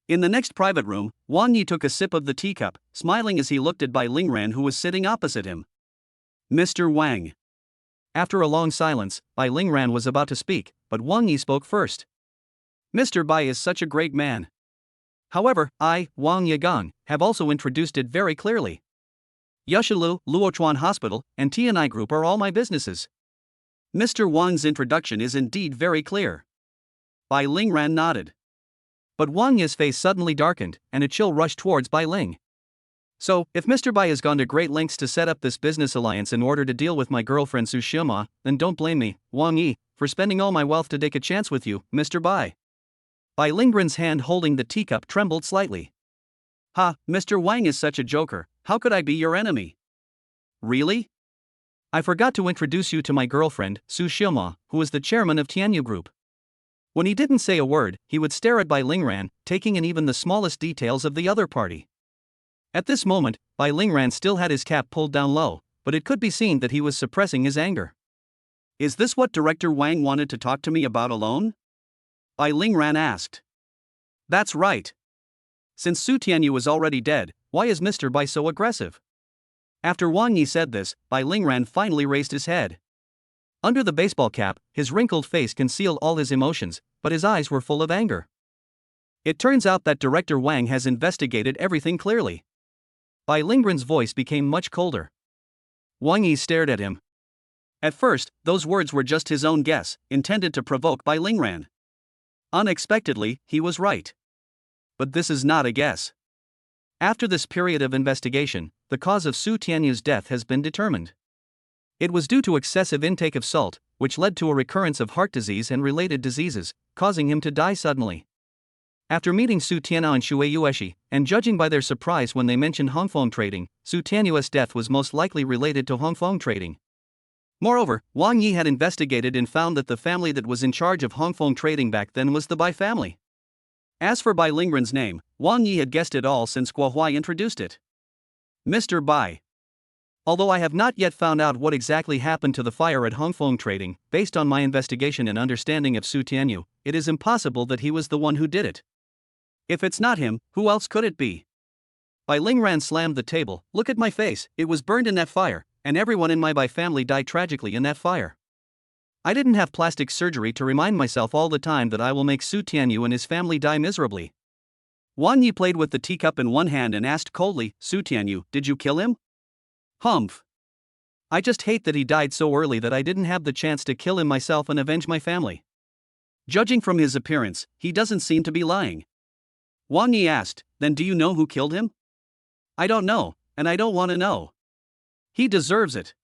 In the next private room, Wang Yi took a sip of the teacup, smiling as he looked at Bai Lingran who was sitting opposite him. Mr. Wang. After a long silence, Bai Lingran was about to speak, but Wang Yi spoke first. Mr. Bai is such a great man. However, I, Wang Yigang, have also introduced it very clearly. Yushilu, Luochuan Hospital, and Tana Group are all my businesses. Mr. Wang's introduction is indeed very clear. Bai Lingran nodded. But Wang Yi's face suddenly darkened, and a chill rushed towards Bai Ling. So, if Mr. Bai has gone to great lengths to set up this business alliance in order to deal with my girlfriend Su Xiaoma, then don't blame me, Wang Yi, for spending all my wealth to take a chance with you, Mr. Bai. Bai Lingren's hand holding the teacup trembled slightly. Ha, Mr. Wang is such a joker, how could I be your enemy? Really? I forgot to introduce you to my girlfriend, Su Xiaoma, who is the chairman of Tana Group. When he didn't say a word, he would stare at Bai Lingran, taking in even the smallest details of the other party. At this moment, Bai Lingran still had his cap pulled down low, but it could be seen that he was suppressing his anger. Is this what Director Wang wanted to talk to me about alone? Bai Lingran asked. That's right. Since Su Tianyu is already dead, why is Mr. Bai so aggressive? After Wang Yi said this, Bai Lingran finally raised his head. Under the baseball cap, his wrinkled face concealed all his emotions, but his eyes were full of anger. It turns out that Director Wang has investigated everything clearly. Bai Lingren's voice became much colder. Wang Yi stared at him. At first, those words were just his own guess, intended to provoke Bai Lingran. Unexpectedly, he was right. But this is not a guess. After this period of investigation, the cause of Su Tianyu's death has been determined. It was due to excessive intake of salt, which led to a recurrence of heart disease and related diseases, causing him to die suddenly. After meeting Su Tianyu and Shui Yueshi, and judging by their surprise when they mentioned Hongfeng trading, Su Tianyu's death was most likely related to Hongfeng trading. Moreover, Wang Yi had investigated and found that the family that was in charge of Hongfeng trading back then was the Bai family. As for Bai Lingren's name, Wang Yi had guessed it all since Guo Huai introduced it. Mr. Bai. Although I have not yet found out what exactly happened to the fire at Hongfeng Trading, based on my investigation and understanding of Su Tianyu, it is impossible that he was the one who did it. If it's not him, who else could it be? Bai Lingran slammed the table. Look at my face, it was burned in that fire, and everyone in my Bai family died tragically in that fire. I didn't have plastic surgery to remind myself all the time that I will make Su Tianyu and his family die miserably. Wang Yi played with the teacup in one hand and asked coldly, Su Tianyu, did you kill him? Humph. I just hate that he died so early that I didn't have the chance to kill him myself and avenge my family. Judging from his appearance, he doesn't seem to be lying. Wang Yi asked, then do you know who killed him? I don't know, and I don't want to know. He deserves it.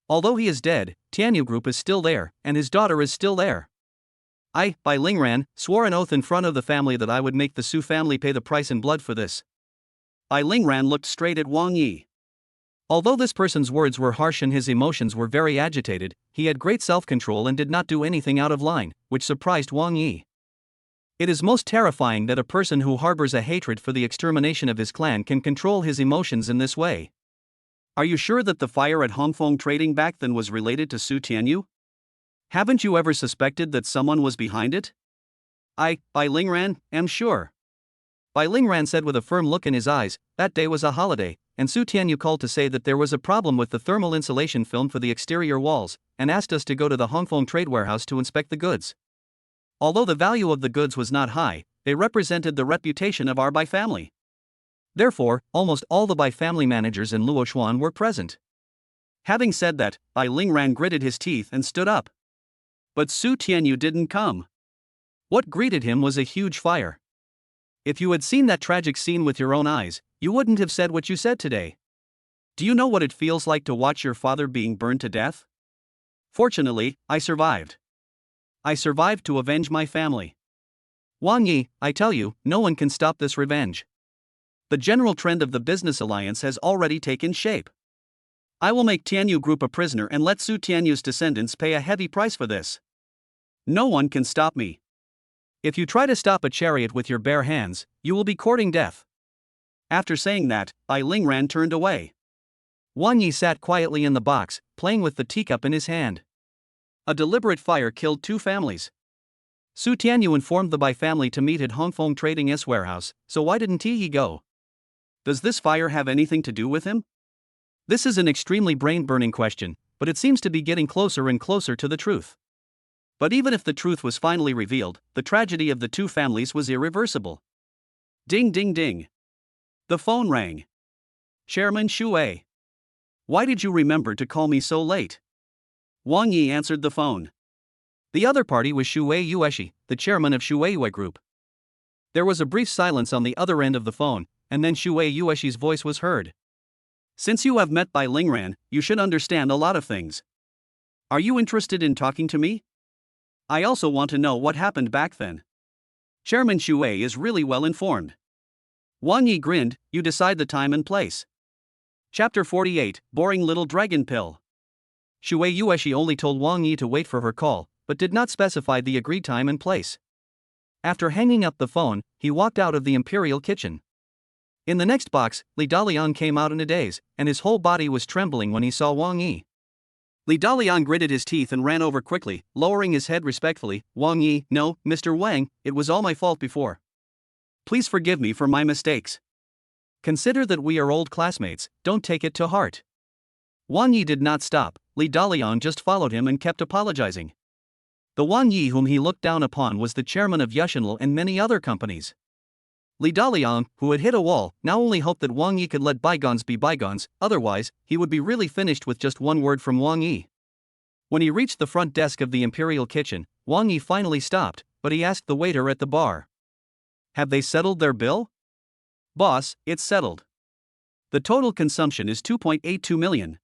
Although he is dead, Tana Group is still there, and his daughter is still there. I, Bai Lingran, swore an oath in front of the family that I would make the Su family pay the price in blood for this. Bai Lingran looked straight at Wang Yi. Although this person's words were harsh and his emotions were very agitated, he had great self-control and did not do anything out of line, which surprised Wang Yi. It is most terrifying that a person who harbors a hatred for the extermination of his clan can control his emotions in this way. Are you sure that the fire at Hongfeng Trading back then was related to Su Tianyu? Haven't you ever suspected that someone was behind it? Bai Lingran, am sure. Bai Lingran said with a firm look in his eyes. That day was a holiday, and Su Tianyu called to say that there was a problem with the thermal insulation film for the exterior walls, and asked us to go to the Hongfeng Trade Warehouse to inspect the goods. Although the value of the goods was not high, they represented the reputation of our Bai family. Therefore, almost all the Bai family managers in Luochuan were present. Having said that, Bai Lingran gritted his teeth and stood up. But Su Tianyu didn't come. What greeted him was a huge fire. If you had seen that tragic scene with your own eyes, you wouldn't have said what you said today. Do you know what it feels like to watch your father being burned to death? Fortunately, I survived. I survived to avenge my family. Wang Yi, I tell you, no one can stop this revenge. The general trend of the business alliance has already taken shape. I will make Tianyu Group a prisoner and let Su Tianyu's descendants pay a heavy price for this. No one can stop me. If you try to stop a chariot with your bare hands, you will be courting death. After saying that, Bai Lingran turned away. Wang Yi sat quietly in the box, playing with the teacup in his hand. A deliberate fire killed 2 families. Su Tianyu informed the Bai family to meet at Hongfeng Trading's warehouse, so why didn't he go? Does this fire have anything to do with him? This is an extremely brain-burning question, but it seems to be getting closer and closer to the truth. But even if the truth was finally revealed, the tragedy of the 2 families was irreversible. Ding ding ding. The phone rang. Chairman Shui. Why did you remember to call me so late? Wang Yi answered the phone. The other party was Shui Yueshi, the chairman of Shui Group. There was a brief silence on the other end of the phone, and then Shui Yueshi's voice was heard. Since you have met Bai Lingran, you should understand a lot of things. Are you interested in talking to me? I also want to know what happened back then. Chairman Shui is really well informed. Wang Yi grinned. You decide the time and place. Chapter 48, Boring Little Dragon Pill. Shui Yueshi only told Wang Yi to wait for her call, but did not specify the agreed time and place. After hanging up the phone, he walked out of the imperial kitchen. In the next box, Li Dalian came out in a daze, and his whole body was trembling when he saw Wang Yi. Li Dalian gritted his teeth and ran over quickly, lowering his head respectfully. Wang Yi, no, Mr. Wang, it was all my fault before. Please forgive me for my mistakes. Consider that we are old classmates, don't take it to heart. Wang Yi did not stop. Li Dalian just followed him and kept apologizing. The Wang Yi whom he looked down upon was the chairman of Yushinl and many other companies. Li Dalian, who had hit a wall, now only hoped that Wang Yi could let bygones be bygones, otherwise, he would be really finished with just one word from Wang Yi. When he reached the front desk of the imperial kitchen, Wang Yi finally stopped, but he asked the waiter at the bar. Have they settled their bill? Boss, it's settled. The total consumption is 2.82 million.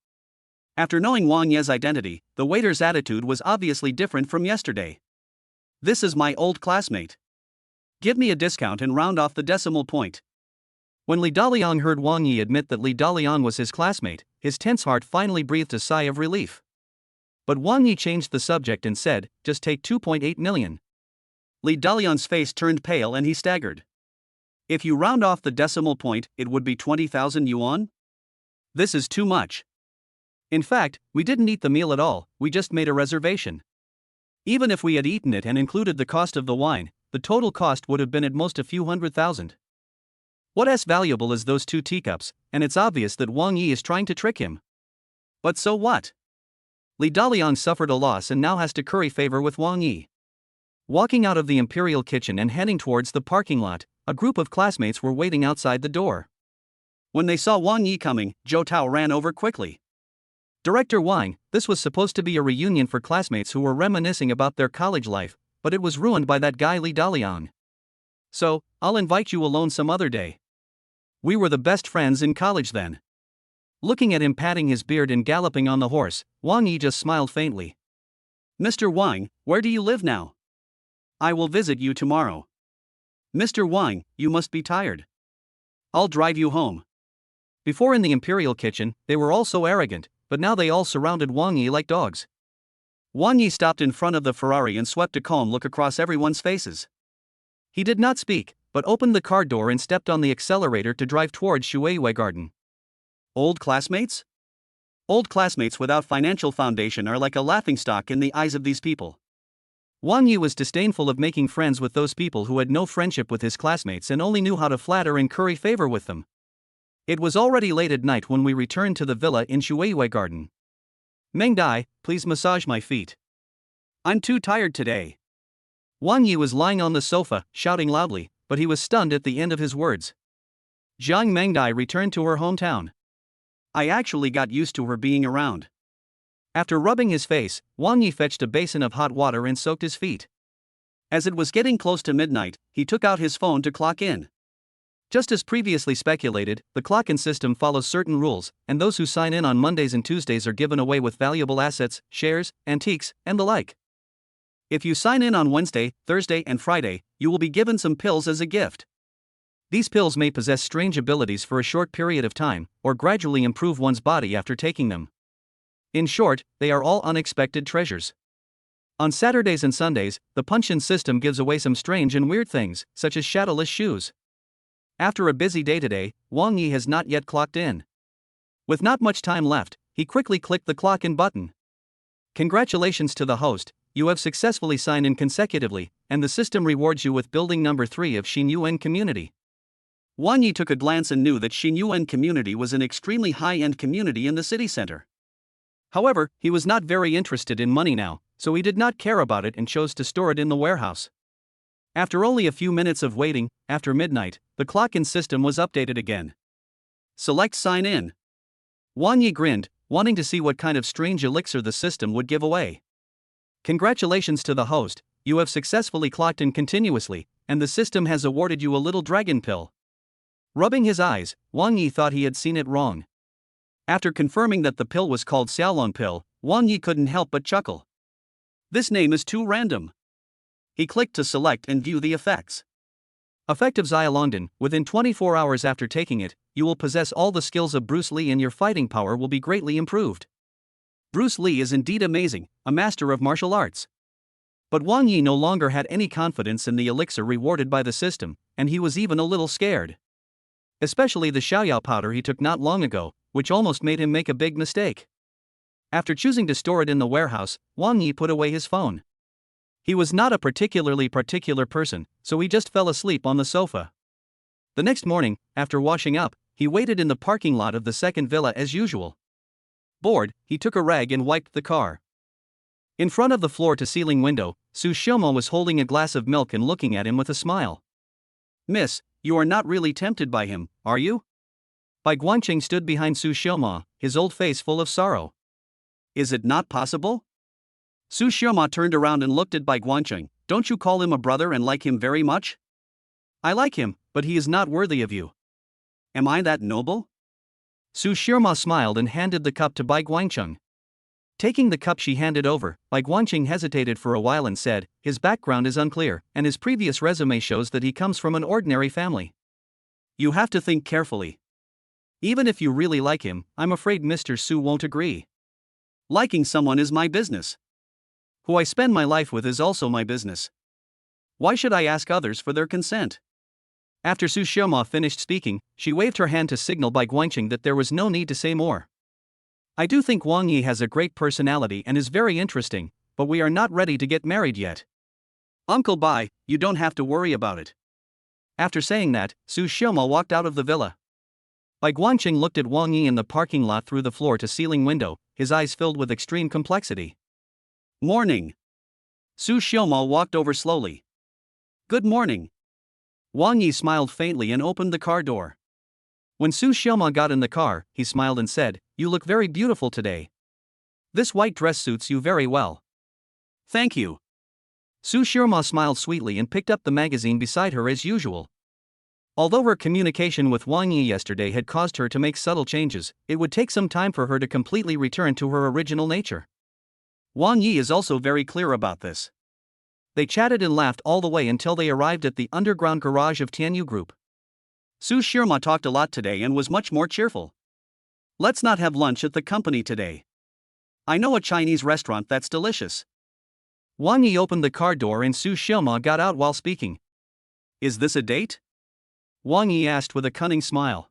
After knowing Wang Yi's identity, the waiter's attitude was obviously different from yesterday. This is my old classmate. Give me a discount and round off the decimal point. When Li Dalian heard Wang Yi admit that Li Dalian was his classmate, his tense heart finally breathed a sigh of relief. But Wang Yi changed the subject and said, just take 2.8 million. Li Dalian's face turned pale and he staggered. If you round off the decimal point, it would be 20,000 yuan? This is too much. In fact, we didn't eat the meal at all, we just made a reservation. Even if we had eaten it and included the cost of the wine, the total cost would have been at most a few 100,000. What as valuable as those 2 teacups, and it's obvious that Wang Yi is trying to trick him. But so what? Li Dalian suffered a loss and now has to curry favor with Wang Yi. Walking out of the imperial kitchen and heading towards the parking lot, a group of classmates were waiting outside the door. When they saw Wang Yi coming, Zhou Tao ran over quickly. Director Wang, this was supposed to be a reunion for classmates who were reminiscing about their college life, but it was ruined by that guy Li Dalian. So, I'll invite you alone some other day. We were the best friends in college then. Looking at him patting his beard and galloping on the horse, Wang Yi just smiled faintly. Mr. Wang, where do you live now? I will visit you tomorrow. Mr. Wang, you must be tired. I'll drive you home. Before in the imperial kitchen, they were all so arrogant, but now they all surrounded Wang Yi like dogs. Wang Yi stopped in front of the Ferrari and swept a calm look across everyone's faces. He did not speak, but opened the car door and stepped on the accelerator to drive towards Shuiwei Garden. Old classmates? Old classmates without financial foundation are like a laughingstock in the eyes of these people. Wang Yi was disdainful of making friends with those people who had no friendship with his classmates and only knew how to flatter and curry favor with them. It was already late at night when we returned to the villa in Shuiwei Garden. Meng Dai, please massage my feet. I'm too tired today. Wang Yi was lying on the sofa, shouting loudly, but he was stunned at the end of his words. Jiang Mengdai returned to her hometown. I actually got used to her being around. After rubbing his face, Wang Yi fetched a basin of hot water and soaked his feet. As it was getting close to midnight, he took out his phone to clock in. Just as previously speculated, the clock-in system follows certain rules, and those who sign in on Mondays and Tuesdays are given away with valuable assets, shares, antiques, and the like. If you sign in on Wednesday, Thursday, and Friday, you will be given some pills as a gift. These pills may possess strange abilities for a short period of time, or gradually improve one's body after taking them. In short, they are all unexpected treasures. On Saturdays and Sundays, the punch-in system gives away some strange and weird things, such as shadowless shoes. After a busy day today, Wang Yi has not yet clocked in. With not much time left, he quickly clicked the clock-in button. Congratulations to the host, you have successfully signed in consecutively, and the system rewards you with building number 3 of Xinyuan Community. Wang Yi took a glance and knew that Xinyuan Community was an extremely high-end community in the city center. However, he was not very interested in money now, so he did not care about it and chose to store it in the warehouse. After only a few minutes of waiting, after midnight, the clock-in system was updated again. Select sign in. Wang Yi grinned, wanting to see what kind of strange elixir the system would give away. Congratulations to the host, you have successfully clocked in continuously, and the system has awarded you a little dragon pill. Rubbing his eyes, Wang Yi thought he had seen it wrong. After confirming that the pill was called Xiaolong pill, Wang Yi couldn't help but chuckle. This name is too random. He clicked to select and view the effects. Effective Xiaolongdan, within 24 hours after taking it, you will possess all the skills of Bruce Lee and your fighting power will be greatly improved. Bruce Lee is indeed amazing, a master of martial arts. But Wang Yi no longer had any confidence in the elixir rewarded by the system, and he was even a little scared. Especially the Xiaoyao powder he took not long ago, which almost made him make a big mistake. After choosing to store it in the warehouse, Wang Yi put away his phone. He was not a particular person, so he just fell asleep on the sofa. The next morning, after washing up, he waited in the parking lot of the second villa as usual. Bored, he took a rag and wiped the car. In front of the floor-to-ceiling window, Su Xiaomo was holding a glass of milk and looking at him with a smile. Miss, you are not really tempted by him, are you? Bai Guanqing stood behind Su Xiaomo, his old face full of sorrow. Is it not possible? Su Xiaomo turned around and looked at Bai Guanqing. Don't you call him a brother and like him very much? I like him, but he is not worthy of you. Am I that noble? Su Xiaomo smiled and handed the cup to Bai Guanqing. Taking the cup she handed over, Bai Guanqing hesitated for a while and said, his background is unclear, and his previous resume shows that he comes from an ordinary family. You have to think carefully. Even if you really like him, I'm afraid Mr. Su won't agree. Liking someone is my business. Who I spend my life with is also my business. Why should I ask others for their consent? After Su Xiaomo finished speaking, she waved her hand to signal Bai Guanqing that there was no need to say more. I do think Wang Yi has a great personality and is very interesting, but we are not ready to get married yet. Uncle Bai, you don't have to worry about it. After saying that, Su Xiaomo walked out of the villa. Bai Guanqing looked at Wang Yi in the parking lot through the floor-to-ceiling window, his eyes filled with extreme complexity. Morning. Su Xiaomo walked over slowly. Good morning. Wang Yi smiled faintly and opened the car door. When Su Xiaomo got in the car, he smiled and said, You look very beautiful today. This white dress suits you very well. Thank you. Su Xiaomo smiled sweetly and picked up the magazine beside her as usual. Although her communication with Wang Yi yesterday had caused her to make subtle changes, it would take some time for her to completely return to her original nature. Wang Yi is also very clear about this. They chatted and laughed all the way until they arrived at the underground garage of Tana Group. Su Xiaomo talked a lot today and was much more cheerful. Let's not have lunch at the company today. I know a Chinese restaurant that's delicious. Wang Yi opened the car door and Su Xiaoma got out while speaking. Is this a date? Wang Yi asked with a cunning smile.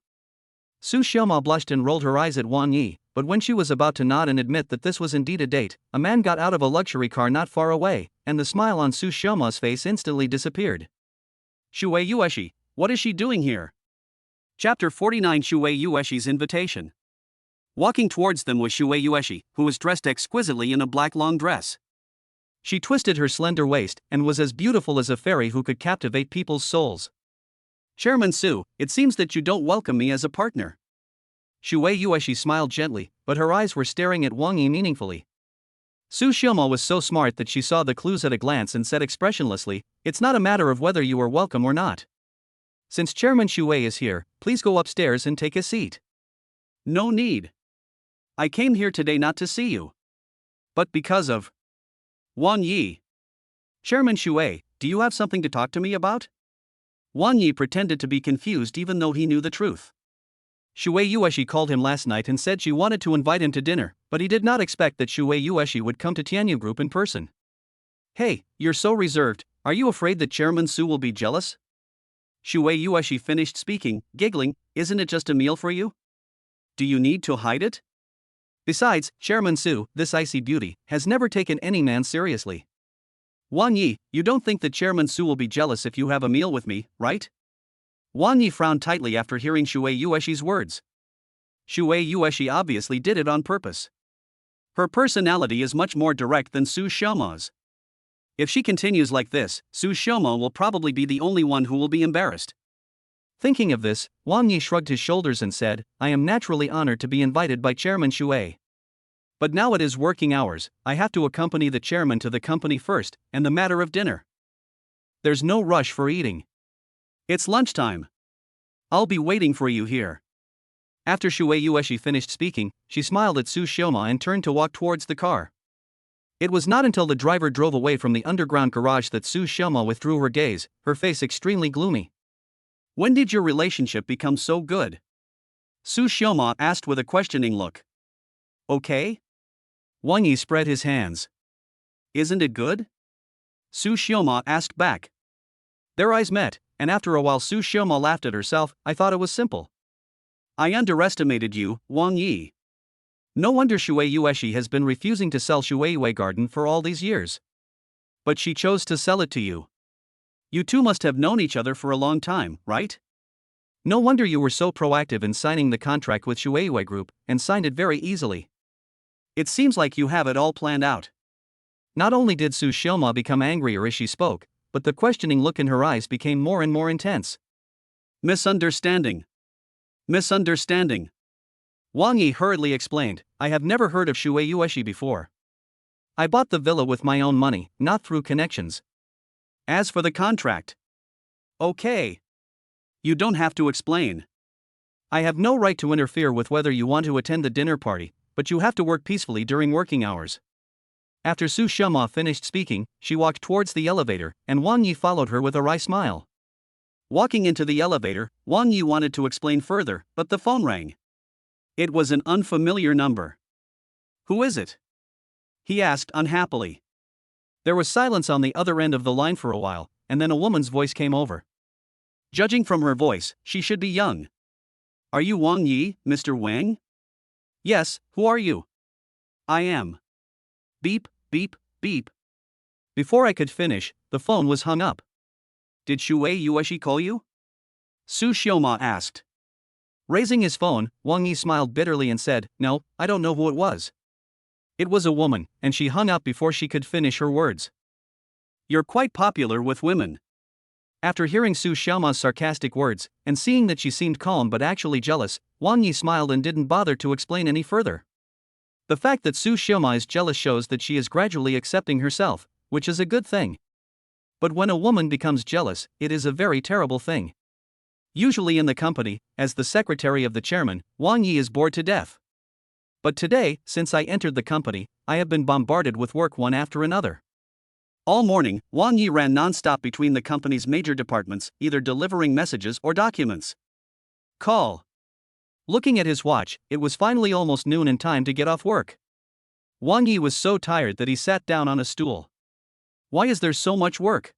Su Xiaoma blushed and rolled her eyes at Wang Yi, but when she was about to nod and admit that this was indeed a date, a man got out of a luxury car not far away, and the smile on Su Xiaoma's face instantly disappeared. Shui Yueshi, what is she doing here? Chapter 49 Shui Yueshi's Invitation. Walking towards them was Shui Yueshi, who was dressed exquisitely in a black long dress. She twisted her slender waist and was as beautiful as a fairy who could captivate people's souls. Chairman Su, it seems that you don't welcome me as a partner. Shui Yueshi smiled gently, but her eyes were staring at Wang Yi meaningfully. Su Xiaoma was so smart that she saw the clues at a glance and said expressionlessly, "It's not a matter of whether you are welcome or not. Since Chairman Shui is here, please go upstairs and take a seat." No need. I came here today not to see you. But because of Wang Yi. Chairman Shui, do you have something to talk to me about? Wang Yi pretended to be confused even though he knew the truth. Shui Yueshi called him last night and said she wanted to invite him to dinner, but he did not expect that Shui Yueshi would come to Tana Group in person. Hey, you're so reserved, are you afraid that Chairman Su will be jealous? Shui Yueshi finished speaking, giggling, isn't it just a meal for you? Do you need to hide it? Besides, Chairman Su, this icy beauty, has never taken any man seriously. Wang Yi, you don't think that Chairman Su will be jealous if you have a meal with me, right? Wang Yi frowned tightly after hearing Shui Yueshi's words. Shui Yueshi obviously did it on purpose. Her personality is much more direct than Su Xiaoma's. If she continues like this, Su Xiaoma will probably be the only one who will be embarrassed. Thinking of this, Wang Yi shrugged his shoulders and said, I am naturally honored to be invited by Chairman Shui. But now it is working hours, I have to accompany the chairman to the company first, and the matter of dinner. There's no rush for eating. It's lunchtime. I'll be waiting for you here. After Shui Yueshi finished speaking, she smiled at Su Xiaoma and turned to walk towards the car. It was not until the driver drove away from the underground garage that Su Xiaoma withdrew her gaze, her face extremely gloomy. When did your relationship become so good? Su Xiaoma asked with a questioning look. Okay? Wang Yi spread his hands. Isn't it good? Su Xiaoma asked back. Their eyes met, and after a while Su Xiaoma laughed at herself. I thought it was simple. I underestimated you, Wang Yi. No wonder Shui Yueshi has been refusing to sell Shuiwei Garden for all these years. But she chose to sell it to you. You two must have known each other for a long time, right? No wonder you were so proactive in signing the contract with Shuiwei Group, and signed it very easily. It seems like you have it all planned out. Not only did Su Xiaoma become angrier as she spoke, but the questioning look in her eyes became more and more intense. Misunderstanding. Misunderstanding. Wang Yi hurriedly explained, I have never heard of Shui Yueshi before. I bought the villa with my own money, not through connections. As for the contract. Okay. You don't have to explain. I have no right to interfere with whether you want to attend the dinner party, but you have to work peacefully during working hours. After Su Xiaoma finished speaking, she walked towards the elevator, and Wang Yi followed her with a wry smile. Walking into the elevator, Wang Yi wanted to explain further, but the phone rang. It was an unfamiliar number. Who is it? He asked unhappily. There was silence on the other end of the line for a while, and then a woman's voice came over. Judging from her voice, she should be young. Are you Wang Yi, Mr. Wang? Yes, who are you? I am. Beep, beep, beep. Before I could finish, the phone was hung up. Did Shui Yueshi call you? Su Xiaoma asked. Raising his phone, Wang Yi smiled bitterly and said, No, I don't know who it was. It was a woman, and she hung up before she could finish her words. You're quite popular with women. After hearing Su Xiaoma's sarcastic words, and seeing that she seemed calm but actually jealous, Wang Yi smiled and didn't bother to explain any further. The fact that Su Xiaoma is jealous shows that she is gradually accepting herself, which is a good thing. But when a woman becomes jealous, it is a very terrible thing. Usually in the company, as the secretary of the chairman, Wang Yi is bored to death. But today, since I entered the company, I have been bombarded with work one after another. All morning, Wang Yi ran non-stop between the company's major departments, either delivering messages or documents. Call. Looking at his watch, it was finally almost noon and time to get off work. Wang Yi was so tired that he sat down on a stool. Why is there so much work?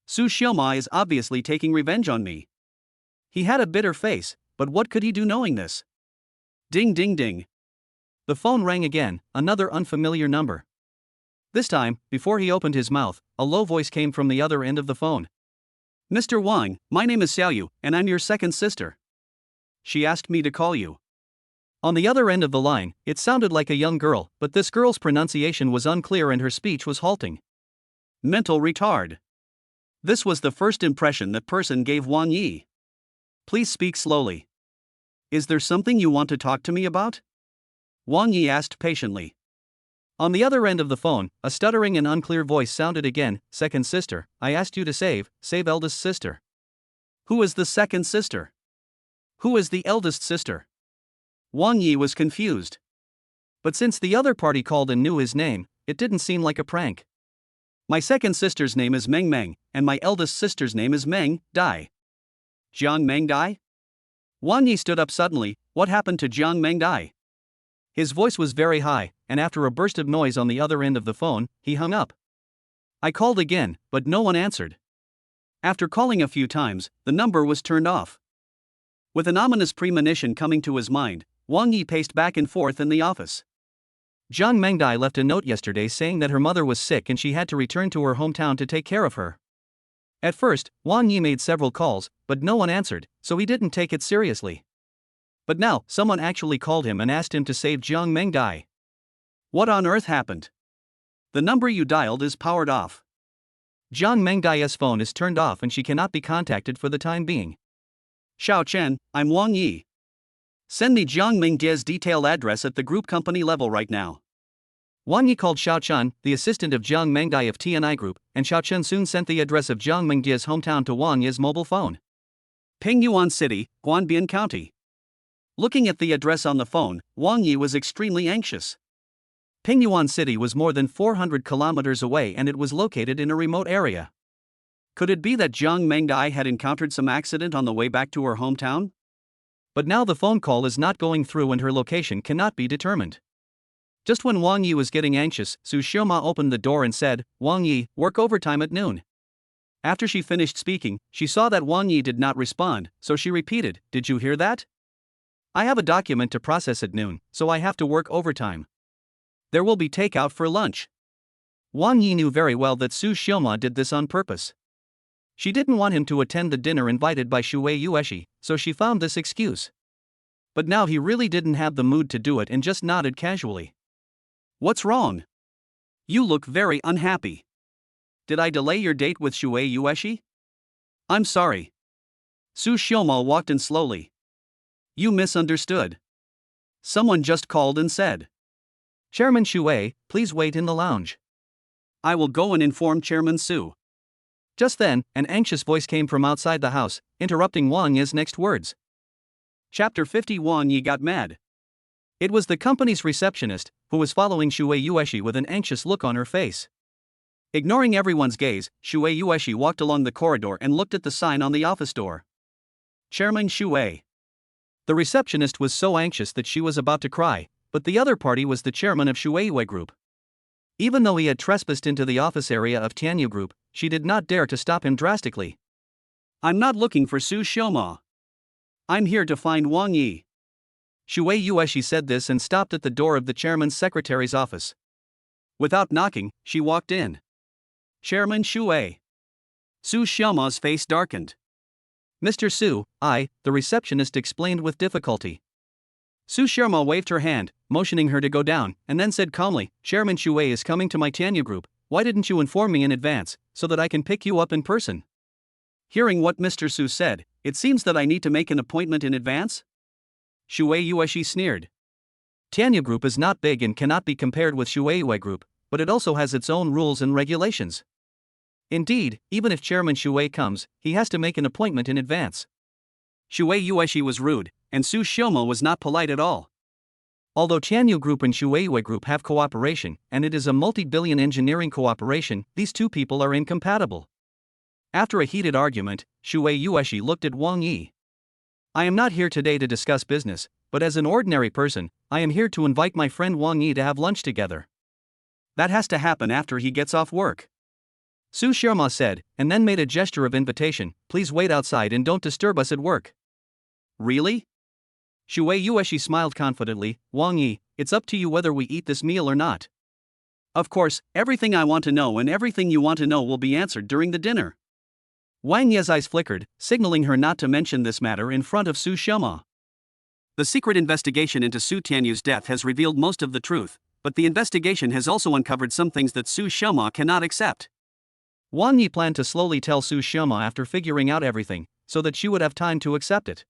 Su Xiaoma is obviously taking revenge on me. He had a bitter face, but what could he do knowing this? Ding ding ding. The phone rang again, another unfamiliar number. This time, before he opened his mouth, a low voice came from the other end of the phone. Mr. Wang, my name is Xiaoyu, and I'm your second sister. She asked me to call you. On the other end of the line, it sounded like a young girl, but this girl's pronunciation was unclear and her speech was halting. Mental retard. This was the first impression that person gave Wang Yi. Please speak slowly. Is there something you want to talk to me about? Wang Yi asked patiently. On the other end of the phone, a stuttering and unclear voice sounded again. Second sister, I asked you to save eldest sister. Who is the second sister? Who is the eldest sister? Wang Yi was confused. But since the other party called and knew his name, it didn't seem like a prank. My second sister's name is Meng Meng, and my eldest sister's name is Meng Dai. Jiang Meng Dai? Wang Yi stood up suddenly. What happened to Jiang Meng Dai? His voice was very high, and after a burst of noise on the other end of the phone, he hung up. I called again, but no one answered. After calling a few times, the number was turned off. With an ominous premonition coming to his mind, Wang Yi paced back and forth in the office. Jiang Mengdai left a note yesterday saying that her mother was sick and she had to return to her hometown to take care of her. At first, Wang Yi made several calls, but no one answered, so he didn't take it seriously. But now, someone actually called him and asked him to save Jiang Mengdai. What on earth happened? The number you dialed is powered off. Jiang Mengdai's phone is turned off and she cannot be contacted for the time being. Xiao Chen, I'm Wang Yi. Send me Jiang Mengdai's detailed address at the group company level right now. Wang Yi called Xiao Chen, the assistant of Jiang Mengdai of Tana Group, and Xiao Chen soon sent the address of Jiang Mengdai's hometown to Wang Yi's mobile phone. Pingyuan City, Guanbian County. Looking at the address on the phone, Wang Yi was extremely anxious. Pingyuan City was more than 400 kilometers away and it was located in a remote area. Could it be that Jiang Mengdai had encountered some accident on the way back to her hometown? But now the phone call is not going through and her location cannot be determined. Just when Wang Yi was getting anxious, Su Xiaoma opened the door and said, Wang Yi, work overtime at noon. After she finished speaking, she saw that Wang Yi did not respond, so she repeated, did you hear that? I have a document to process at noon, so I have to work overtime. There will be takeout for lunch. Wang Yi knew very well that Su Xiaoma did this on purpose. She didn't want him to attend the dinner invited by Shui Yueshi, so she found this excuse. But now he really didn't have the mood to do it and just nodded casually. What's wrong? You look very unhappy. Did I delay your date with Shui Yueshi? I'm sorry. Su Xiaoma walked in slowly. You misunderstood. Someone just called and said, Chairman Shui, please wait in the lounge. I will go and inform Chairman Su. Just then, an anxious voice came from outside the house, interrupting Wang Yi's next words. Chapter 50. Wang Yi got mad. It was the company's receptionist, who was following Shui Yueshi with an anxious look on her face. Ignoring everyone's gaze, Shui Yueshi walked along the corridor and looked at the sign on the office door. Chairman Shui. The receptionist was so anxious that she was about to cry, but the other party was the chairman of Shui Group. Even though he had trespassed into the office area of Tana Group, she did not dare to stop him drastically. I'm not looking for Su Xiaoma. I'm here to find Wang Yi. Shui Yueshi said this and stopped at the door of the chairman's secretary's office. Without knocking, she walked in. Chairman Shui. Su Xiaoma's face darkened. Mr. Su, the receptionist explained with difficulty. Su Xiaoma waved her hand, motioning her to go down, and then said calmly, Chairman Shui is coming to my Tana Group. Why didn't you inform me in advance, so that I can pick you up in person? Hearing what Mr. Su said, it seems that I need to make an appointment in advance? Shui Yueshi sneered. Tana Group is not big and cannot be compared with Shui Group, but it also has its own rules and regulations. Indeed, even if Chairman Shui comes, he has to make an appointment in advance. Shui Yueshi was rude, and Su Xiaoma was not polite at all. Although Tana Group and Shui Group have cooperation, and it is a multi-billion engineering cooperation, these two people are incompatible. After a heated argument, Shui Yueshi looked at Wang Yi. I am not here today to discuss business, but as an ordinary person, I am here to invite my friend Wang Yi to have lunch together. That has to happen after he gets off work. Su Xiaoma said, and then made a gesture of invitation. Please wait outside and don't disturb us at work. Really? Shui Yueshi smiled confidently. Wang Yi, it's up to you whether we eat this meal or not. Of course, everything I want to know and everything you want to know will be answered during the dinner. Wang Ye's eyes flickered, signaling her not to mention this matter in front of Su Xiaoma. The secret investigation into Su Tianyu's death has revealed most of the truth, but the investigation has also uncovered some things that Su Xiaoma cannot accept. Wang Yi planned to slowly tell Su Xiaoma after figuring out everything, so that she would have time to accept it.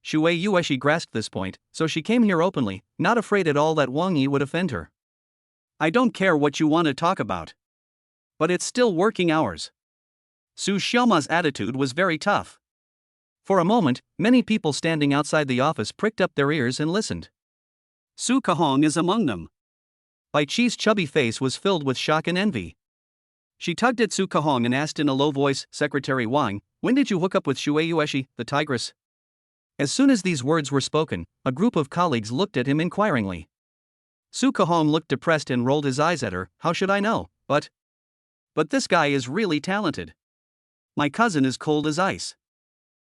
Shui Yueshi grasped this point, so she came here openly, not afraid at all that Wang Yi would offend her. I don't care what you want to talk about. But it's still working hours. Su Xiaoma's attitude was very tough. For a moment, many people standing outside the office pricked up their ears and listened. Su Kahong is among them. Bai Qi's chubby face was filled with shock and envy. She tugged at Su Kahong and asked in a low voice, Secretary Wang, when did you hook up with Shui Yueshi, the tigress? As soon as these words were spoken, a group of colleagues looked at him inquiringly. Su Kahong looked depressed and rolled his eyes at her. How should I know? But this guy is really talented. My cousin is cold as ice.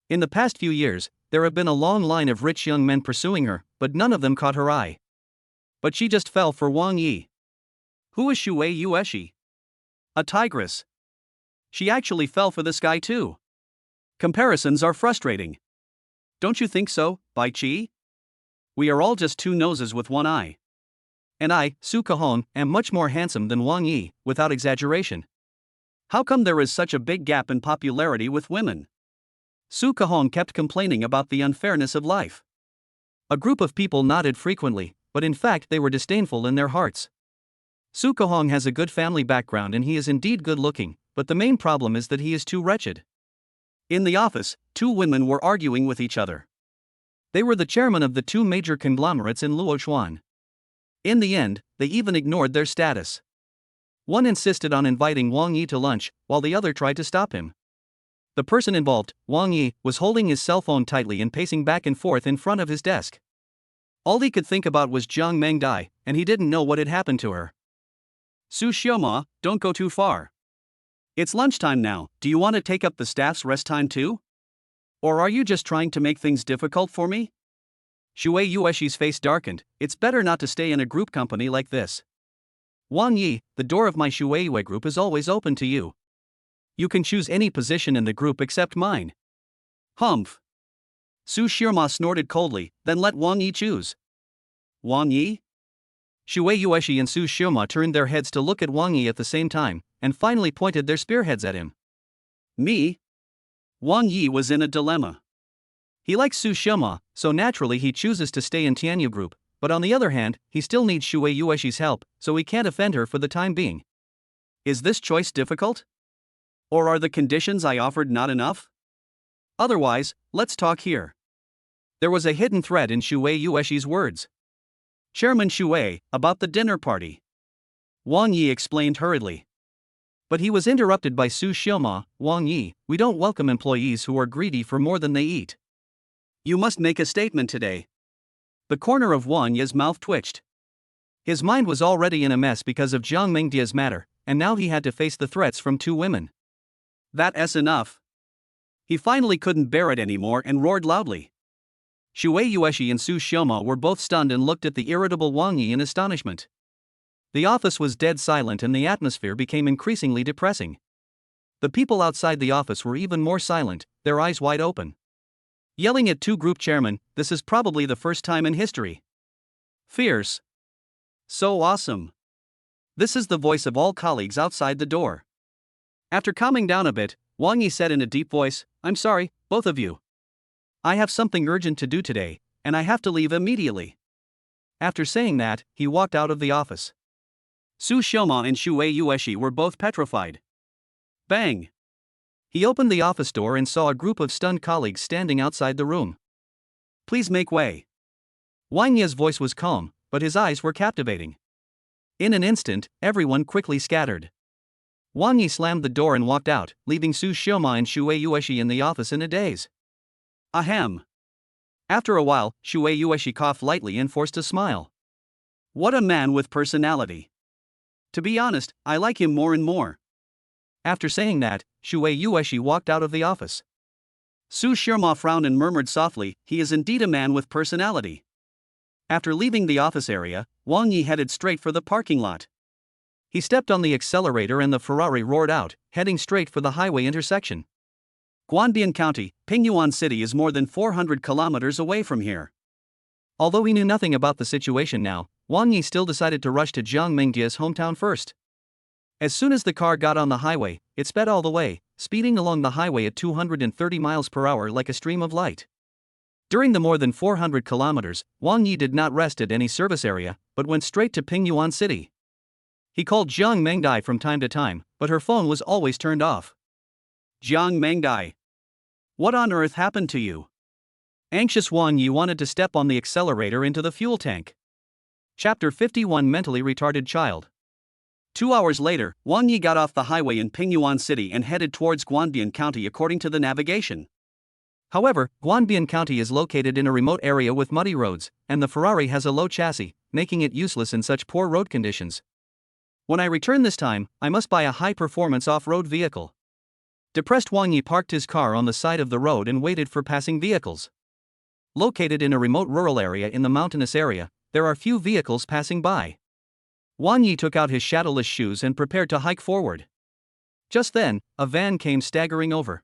In the past few years, there have been a long line of rich young men pursuing her, but none of them caught her eye. But she just fell for Wang Yi. Who is Shui Yueshi? A tigress. She actually fell for this guy too. Comparisons are frustrating. Don't you think so, Bai Qi? We are all just two noses with one eye. And I, Su Kahong, am much more handsome than Wang Yi, without exaggeration. How come there is such a big gap in popularity with women? Su Kahong kept complaining about the unfairness of life. A group of people nodded frequently, but in fact they were disdainful in their hearts. Su Kahong has a good family background and he is indeed good looking, but the main problem is that he is too wretched. In the office, two women were arguing with each other. They were the chairman of the two major conglomerates in Luochuan. In the end, they even ignored their status. One insisted on inviting Wang Yi to lunch, while the other tried to stop him. The person involved, Wang Yi, was holding his cell phone tightly and pacing back and forth in front of his desk. All he could think about was Jiang Mengdai, and he didn't know what had happened to her. Su Xiaoma, don't go too far. It's lunchtime now, do you want to take up the staff's rest time too? Or are you just trying to make things difficult for me? Shui Yueshi's face darkened. It's better not to stay in a group company like this. Wang Yi, the door of my Shui Yue group is always open to you. You can choose any position in the group except mine. Humph. Su Xiaoma snorted coldly, then let Wang Yi choose. Wang Yi? Shui Yueshi and Su Xiaoma turned their heads to look at Wang Yi at the same time, and finally pointed their spearheads at him. Me? Wang Yi was in a dilemma. He likes Su Xiaoma, so naturally he chooses to stay in Tianyu Group, but on the other hand, he still needs Shui Yueshi's help, so he can't offend her for the time being. Is this choice difficult? Or are the conditions I offered not enough? Otherwise, let's talk here. There was a hidden thread in Shui Yueshi's words. Chairman Shui, about the dinner party. Wang Yi explained hurriedly. But he was interrupted by Su Xiaoma. Wang Yi, we don't welcome employees who are greedy for more than they eat. You must make a statement today. The corner of Wang Yi's mouth twitched. His mind was already in a mess because of Jiang Mengdia's matter, and now he had to face the threats from two women. That's enough. He finally couldn't bear it anymore and roared loudly. Shui Yueshi and Su Xiaoma were both stunned and looked at the irritable Wang Yi in astonishment. The office was dead silent and the atmosphere became increasingly depressing. The people outside the office were even more silent, their eyes wide open. Yelling at two group chairmen, this is probably the first time in history. Fierce. So awesome. This is the voice of all colleagues outside the door. After calming down a bit, Wang Yi said in a deep voice, I'm sorry, both of you. I have something urgent to do today, and I have to leave immediately. After saying that, he walked out of the office. Su Xiaoma and Shui Yueshi were both petrified. Bang! He opened the office door and saw a group of stunned colleagues standing outside the room. Please make way. Wang Yi's voice was calm, but his eyes were captivating. In an instant, everyone quickly scattered. Wang Yi slammed the door and walked out, leaving Su Xiaoma and Shui Yueshi in the office in a daze. Ahem. After a while, Shui Yueshi coughed lightly and forced a smile. What a man with personality. To be honest, I like him more and more. After saying that, Shui Yueshi walked out of the office. Su Shirma frowned and murmured softly, he is indeed a man with personality. After leaving the office area, Wang Yi headed straight for the parking lot. He stepped on the accelerator and the Ferrari roared out, heading straight for the highway intersection. Guanbian County, Pingyuan City is more than 400 kilometers away from here. Although he knew nothing about the situation now, Wang Yi still decided to rush to Jiang Mingdia's hometown first. As soon as the car got on the highway, it sped all the way, speeding along the highway at 230 miles per hour like a stream of light. During the more than 400 kilometers, Wang Yi did not rest at any service area, but went straight to Pingyuan City. He called Jiang Mengdai from time to time, but her phone was always turned off. Jiang Mengdai. What on earth happened to you? Anxious Wang Yi wanted to step on the accelerator into the fuel tank. Chapter 51 Mentally Retarded Child. 2 hours later, Wang Yi got off the highway in Pingyuan City and headed towards Guanbian County according to the navigation. However, Guanbian County is located in a remote area with muddy roads, and the Ferrari has a low chassis, making it useless in such poor road conditions. When I return this time, I must buy a high-performance off-road vehicle. Depressed Wang Yi parked his car on the side of the road and waited for passing vehicles. Located in a remote rural area in the mountainous area, there are few vehicles passing by. Wang Yi took out his shadowless shoes and prepared to hike forward. Just then, a van came staggering over.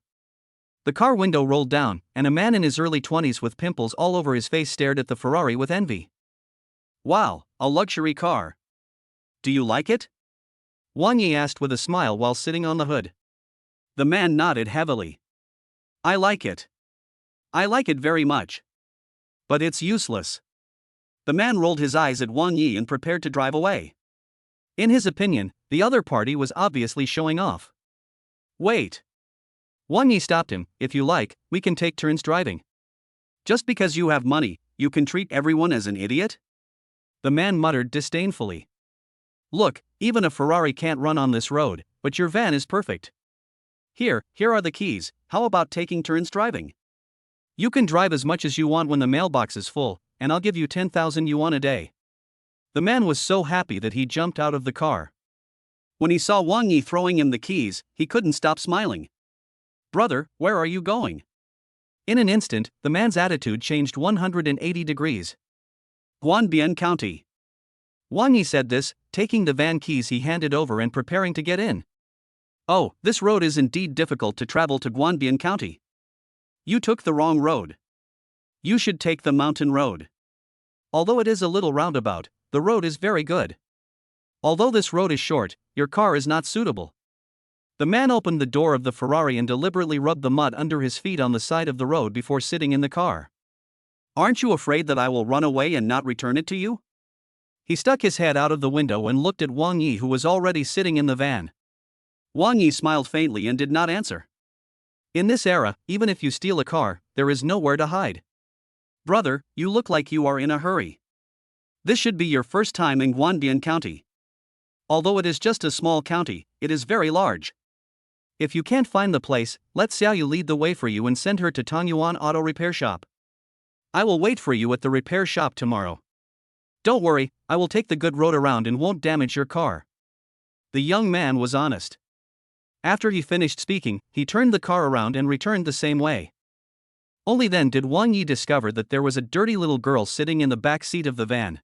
The car window rolled down, and a man in his early 20s with pimples all over his face stared at the Ferrari with envy. Wow, a luxury car. Do you like it? Wang Yi asked with a smile while sitting on the hood. The man nodded heavily. I like it. I like it very much. But it's useless. The man rolled his eyes at Wang Yi and prepared to drive away. In his opinion, the other party was obviously showing off. Wait. Wang Yi stopped him, if you like, we can take turns driving. Just because you have money, you can treat everyone as an idiot? The man muttered disdainfully. Look, even a Ferrari can't run on this road, but your van is perfect. Here are the keys, how about taking turns driving? You can drive as much as you want when the mailbox is full, and I'll give you 10,000 yuan a day. The man was so happy that he jumped out of the car. When he saw Wang Yi throwing him the keys, he couldn't stop smiling. Brother, where are you going? In an instant, the man's attitude changed 180 degrees. Guanbian County. Wang Yi said this, taking the van keys he handed over and preparing to get in. Oh, this road is indeed difficult to travel to Guanbian County. You took the wrong road. You should take the mountain road. Although it is a little roundabout, the road is very good. Although this road is short, your car is not suitable. The man opened the door of the Ferrari and deliberately rubbed the mud under his feet on the side of the road before sitting in the car. Aren't you afraid that I will run away and not return it to you? He stuck his head out of the window and looked at Wang Yi, who was already sitting in the van. Wang Yi smiled faintly and did not answer. In this era, even if you steal a car, there is nowhere to hide. Brother, you look like you are in a hurry. This should be your first time in Guanbian County. Although it is just a small county, it is very large. If you can't find the place, let Xiaoyu lead the way for you and send her to Tangyuan Auto Repair Shop. I will wait for you at the repair shop tomorrow. Don't worry, I will take the good road around and won't damage your car. The young man was honest. After he finished speaking, he turned the car around and returned the same way. Only then did Wang Yi discover that there was a dirty little girl sitting in the back seat of the van.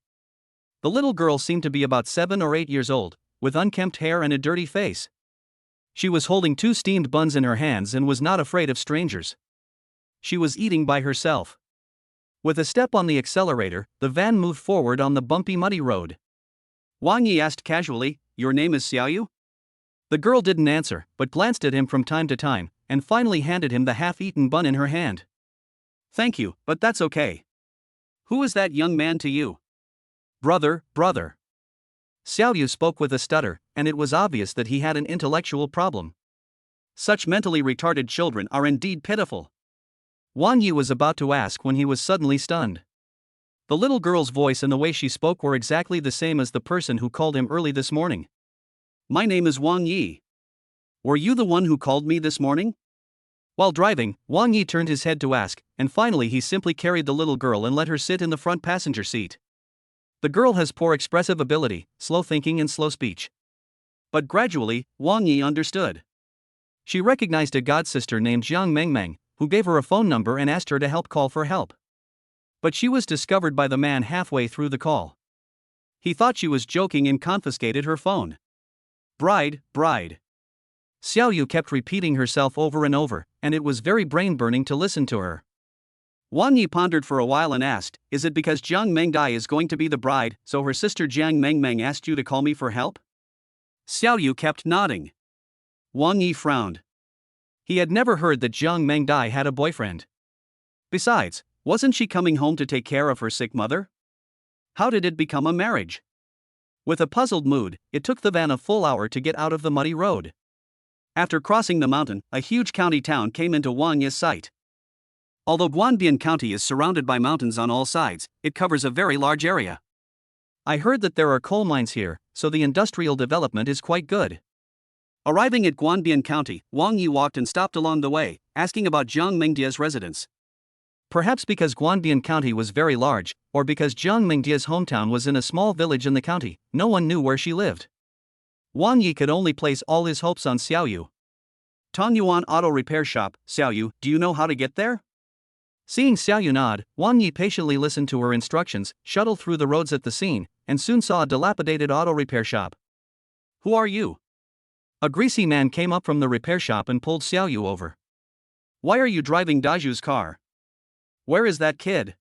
The little girl seemed to be about 7 or 8 years old, with unkempt hair and a dirty face. She was holding 2 steamed buns in her hands and was not afraid of strangers. She was eating by herself. With a step on the accelerator, the van moved forward on the bumpy muddy road. Wang Yi asked casually, "Your name is Xiaoyu?" The girl didn't answer, but glanced at him from time to time, and finally handed him the half-eaten bun in her hand. Thank you, but that's okay. Who is that young man to you? Brother. Xiaoyu spoke with a stutter, and it was obvious that he had an intellectual problem. Such mentally retarded children are indeed pitiful. Wang Yi was about to ask when he was suddenly stunned. The little girl's voice and the way she spoke were exactly the same as the person who called him early this morning. My name is Wang Yi. Were you the one who called me this morning? While driving, Wang Yi turned his head to ask, and finally he simply carried the little girl and let her sit in the front passenger seat. The girl has poor expressive ability, slow thinking and slow speech. But gradually, Wang Yi understood. She recognized a godsister named Jiang Mengmeng, who gave her a phone number and asked her to help call for help. But she was discovered by the man halfway through the call. He thought she was joking and confiscated her phone. Bride, bride. Xiao Yu kept repeating herself over and over, and it was very brain-burning to listen to her. Wang Yi pondered for a while and asked, "Is it because Jiang Mengdai is going to be the bride, so her sister Jiang Mengmeng asked you to call me for help?" Xiao Yu kept nodding. Wang Yi frowned. He had never heard that Jiang Mengdai had a boyfriend. Besides, wasn't she coming home to take care of her sick mother? How did it become a marriage? With a puzzled mood, it took the van a full hour to get out of the muddy road. After crossing the mountain, a huge county town came into Wang Yi's sight. Although Guanbian County is surrounded by mountains on all sides, it covers a very large area. I heard that there are coal mines here, so the industrial development is quite good. Arriving at Guanbian County, Wang Yi walked and stopped along the way, asking about Jiang Mengdia's residence. Perhaps because Guanbian County was very large, or because Jiang Mengdia's hometown was in a small village in the county, no one knew where she lived. Wang Yi could only place all his hopes on Xiao Yu. Tongyuan Auto Repair Shop. Xiao Yu, do you know how to get there? Seeing Xiao Yu nod, Wang Yi patiently listened to her instructions, shuttled through the roads at the scene, and soon saw a dilapidated auto repair shop. Who are you? A greasy man came up from the repair shop and pulled Xiao Yu over. Why are you driving Daju's car? Where is that kid?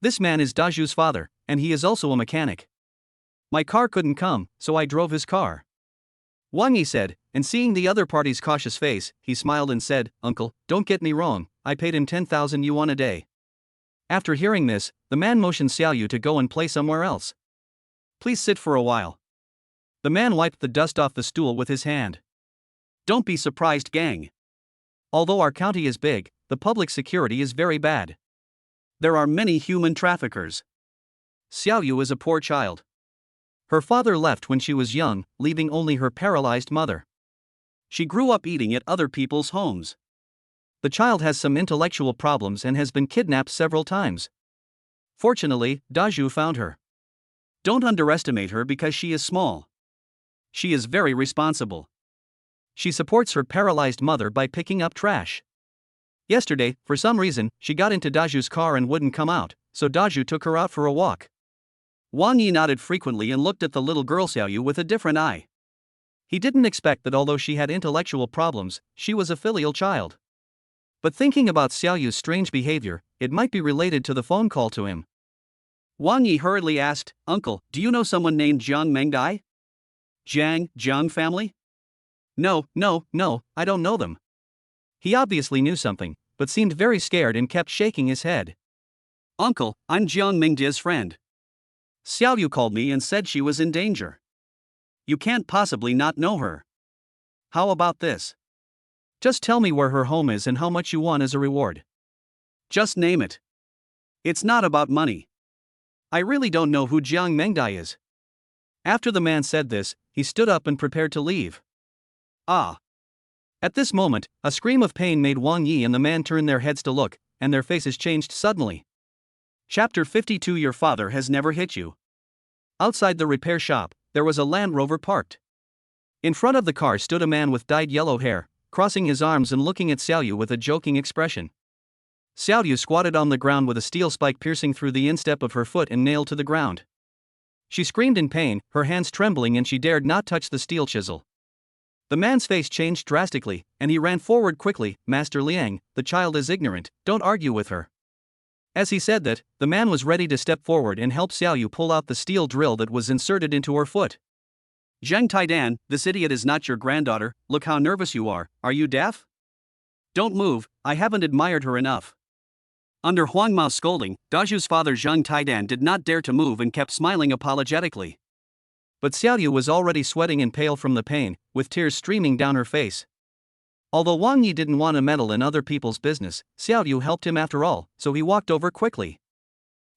This man is Daju's father, and he is also a mechanic. My car couldn't come, so I drove his car. Wang Yi said, and seeing the other party's cautious face, he smiled and said, "Uncle, don't get me wrong, I paid him 10,000 yuan a day." After hearing this, the man motioned Xiao Yu to go and play somewhere else. Please sit for a while. The man wiped the dust off the stool with his hand. Don't be surprised, gang. Although our county is big, the public security is very bad. There are many human traffickers. Xiao Yu is a poor child. Her father left when she was young, leaving only her paralyzed mother. She grew up eating at other people's homes. The child has some intellectual problems and has been kidnapped several times. Fortunately, Daju found her. Don't underestimate her because she is small. She is very responsible. She supports her paralyzed mother by picking up trash. Yesterday, for some reason, she got into Daju's car and wouldn't come out, so Daju took her out for a walk. Wang Yi nodded frequently and looked at the little girl Xiao Yu with a different eye. He didn't expect that although she had intellectual problems, she was a filial child. But thinking about Xiao Yu's strange behavior, it might be related to the phone call to him. Wang Yi hurriedly asked, "Uncle, do you know someone named Jiang Mengdai? Jiang family?" No, I don't know them." He obviously knew something, but seemed very scared and kept shaking his head. "Uncle, I'm Jiang Mengdia's friend. Xiao Yu called me and said she was in danger. You can't possibly not know her. How about this? Just tell me where her home is and how much you want as a reward. Just name it. It's not about money. I really don't know who Jiang Mengdai is." After the man said this, he stood up and prepared to leave. At this moment, a scream of pain made Wang Yi and the man turn their heads to look, and their faces changed suddenly. Chapter 52. Your father has never hit you. Outside the repair shop, there was a Land Rover parked. In front of the car stood a man with dyed yellow hair, crossing his arms and looking at Xiao Yu with a joking expression. Xiao Yu squatted on the ground with a steel spike piercing through the instep of her foot and nailed to the ground. She screamed in pain, her hands trembling, and she dared not touch the steel chisel. The man's face changed drastically, and he ran forward quickly. "Master Liang, the child is ignorant, don't argue with her." As he said that, the man was ready to step forward and help Xiao Yu pull out the steel drill that was inserted into her foot. "Zhang Taidan, this idiot is not your granddaughter. Look how nervous you are you deaf? Don't move, I haven't admired her enough." Under Huang Mao's scolding, Daju's father Zhang Taidan did not dare to move and kept smiling apologetically. But Xiao Yu was already sweating and pale from the pain, with tears streaming down her face. Although Wang Yi didn't want to meddle in other people's business, Xiao Yu helped him after all, so he walked over quickly.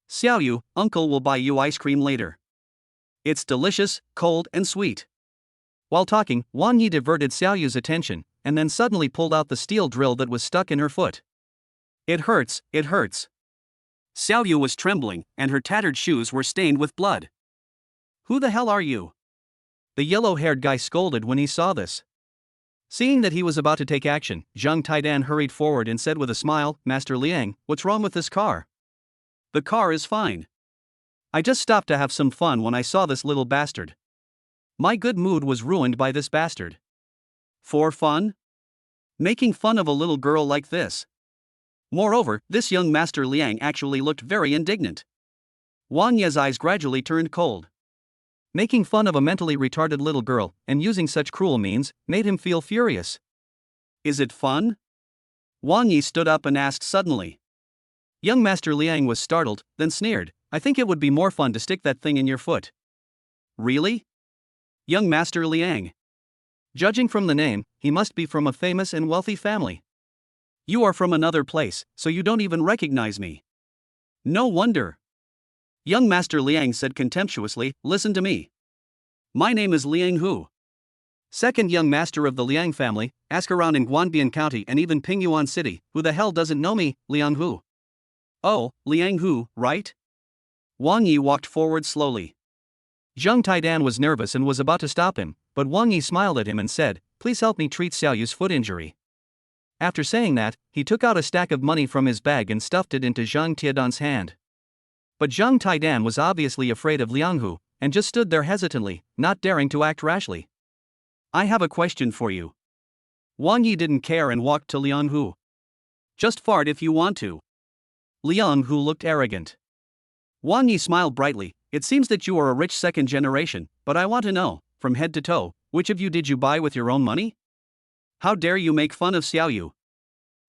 "Xiao Yu, uncle will buy you ice cream later. It's delicious, cold and sweet." While talking, Wang Yi diverted Xiao Yu's attention, and then suddenly pulled out the steel drill that was stuck in her foot. It hurts, it hurts. Xiao Yu was trembling, and her tattered shoes were stained with blood. Who the hell are you? The yellow-haired guy scolded when he saw this. Seeing that he was about to take action, Zhang Taidan hurried forward and said with a smile, Master Liang, what's wrong with this car? The car is fine. I just stopped to have some fun when I saw this little bastard. My good mood was ruined by this bastard. For fun? Making fun of a little girl like this. Moreover, this young Master Liang actually looked very indignant. Wang Ye's eyes gradually turned cold. Making fun of a mentally retarded little girl, and using such cruel means, made him feel furious. Is it fun? Wang Yi stood up and asked suddenly. Young Master Liang was startled, then sneered, I think it would be more fun to stick that thing in your foot. Really? Young Master Liang. Judging from the name, he must be from a famous and wealthy family. You are from another place, so you don't even recognize me. No wonder. Young Master Liang said contemptuously, listen to me. My name is Liang Hu. Second young master of the Liang family, ask around in Guanbian County and even Pingyuan City, who the hell doesn't know me, Liang Hu? Oh, Liang Hu, right? Wang Yi walked forward slowly. Zhang Taidan was nervous and was about to stop him, but Wang Yi smiled at him and said, please help me treat Xiao Yu's foot injury. After saying that, he took out a stack of money from his bag and stuffed it into Zhang Tiedan's hand. But Zhang Taidan was obviously afraid of Liang Hu, and just stood there hesitantly, not daring to act rashly. I have a question for you. Wang Yi didn't care and walked to Liang Hu. Just fart if you want to. Liang Hu looked arrogant. Wang Yi smiled brightly, it seems that you are a rich second generation, but I want to know, from head to toe, which of you did you buy with your own money? How dare you make fun of Xiao Yu?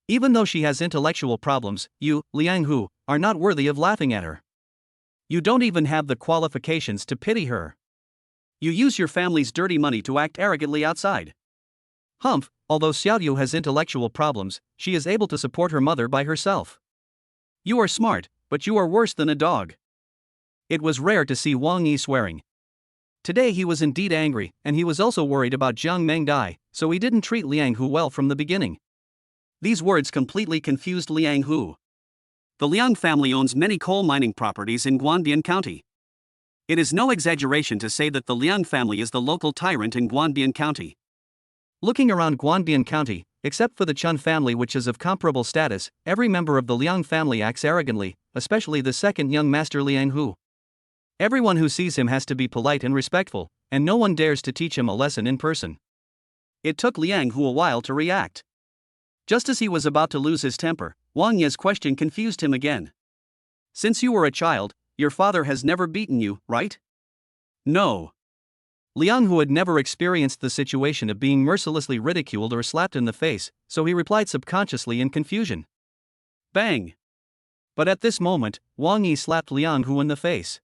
Even though she has intellectual problems, you, Liang Hu, are not worthy of laughing at her. You don't even have the qualifications to pity her. You use your family's dirty money to act arrogantly outside. Humph, although Xiao Yu has intellectual problems, she is able to support her mother by herself. You are smart, but you are worse than a dog. It was rare to see Wang Yi swearing. Today he was indeed angry, and he was also worried about Jiang Mengdai, so he didn't treat Liang Hu well from the beginning. These words completely confused Liang Hu. The Liang family owns many coal mining properties in Guanbian County. It is no exaggeration to say that the Liang family is the local tyrant in Guanbian County. Looking around Guanbian County, except for the Chun family which is of comparable status, every member of the Liang family acts arrogantly, especially the second young master Liang Hu. Everyone who sees him has to be polite and respectful, and no one dares to teach him a lesson in person. It took Liang Hu a while to react. Just as he was about to lose his temper, Wang Ye's question confused him again. Since you were a child, your father has never beaten you, right? No. Liang Hu had never experienced the situation of being mercilessly ridiculed or slapped in the face, so he replied subconsciously in confusion. Bang! But at this moment, Wang Yi slapped Liang Hu in the face.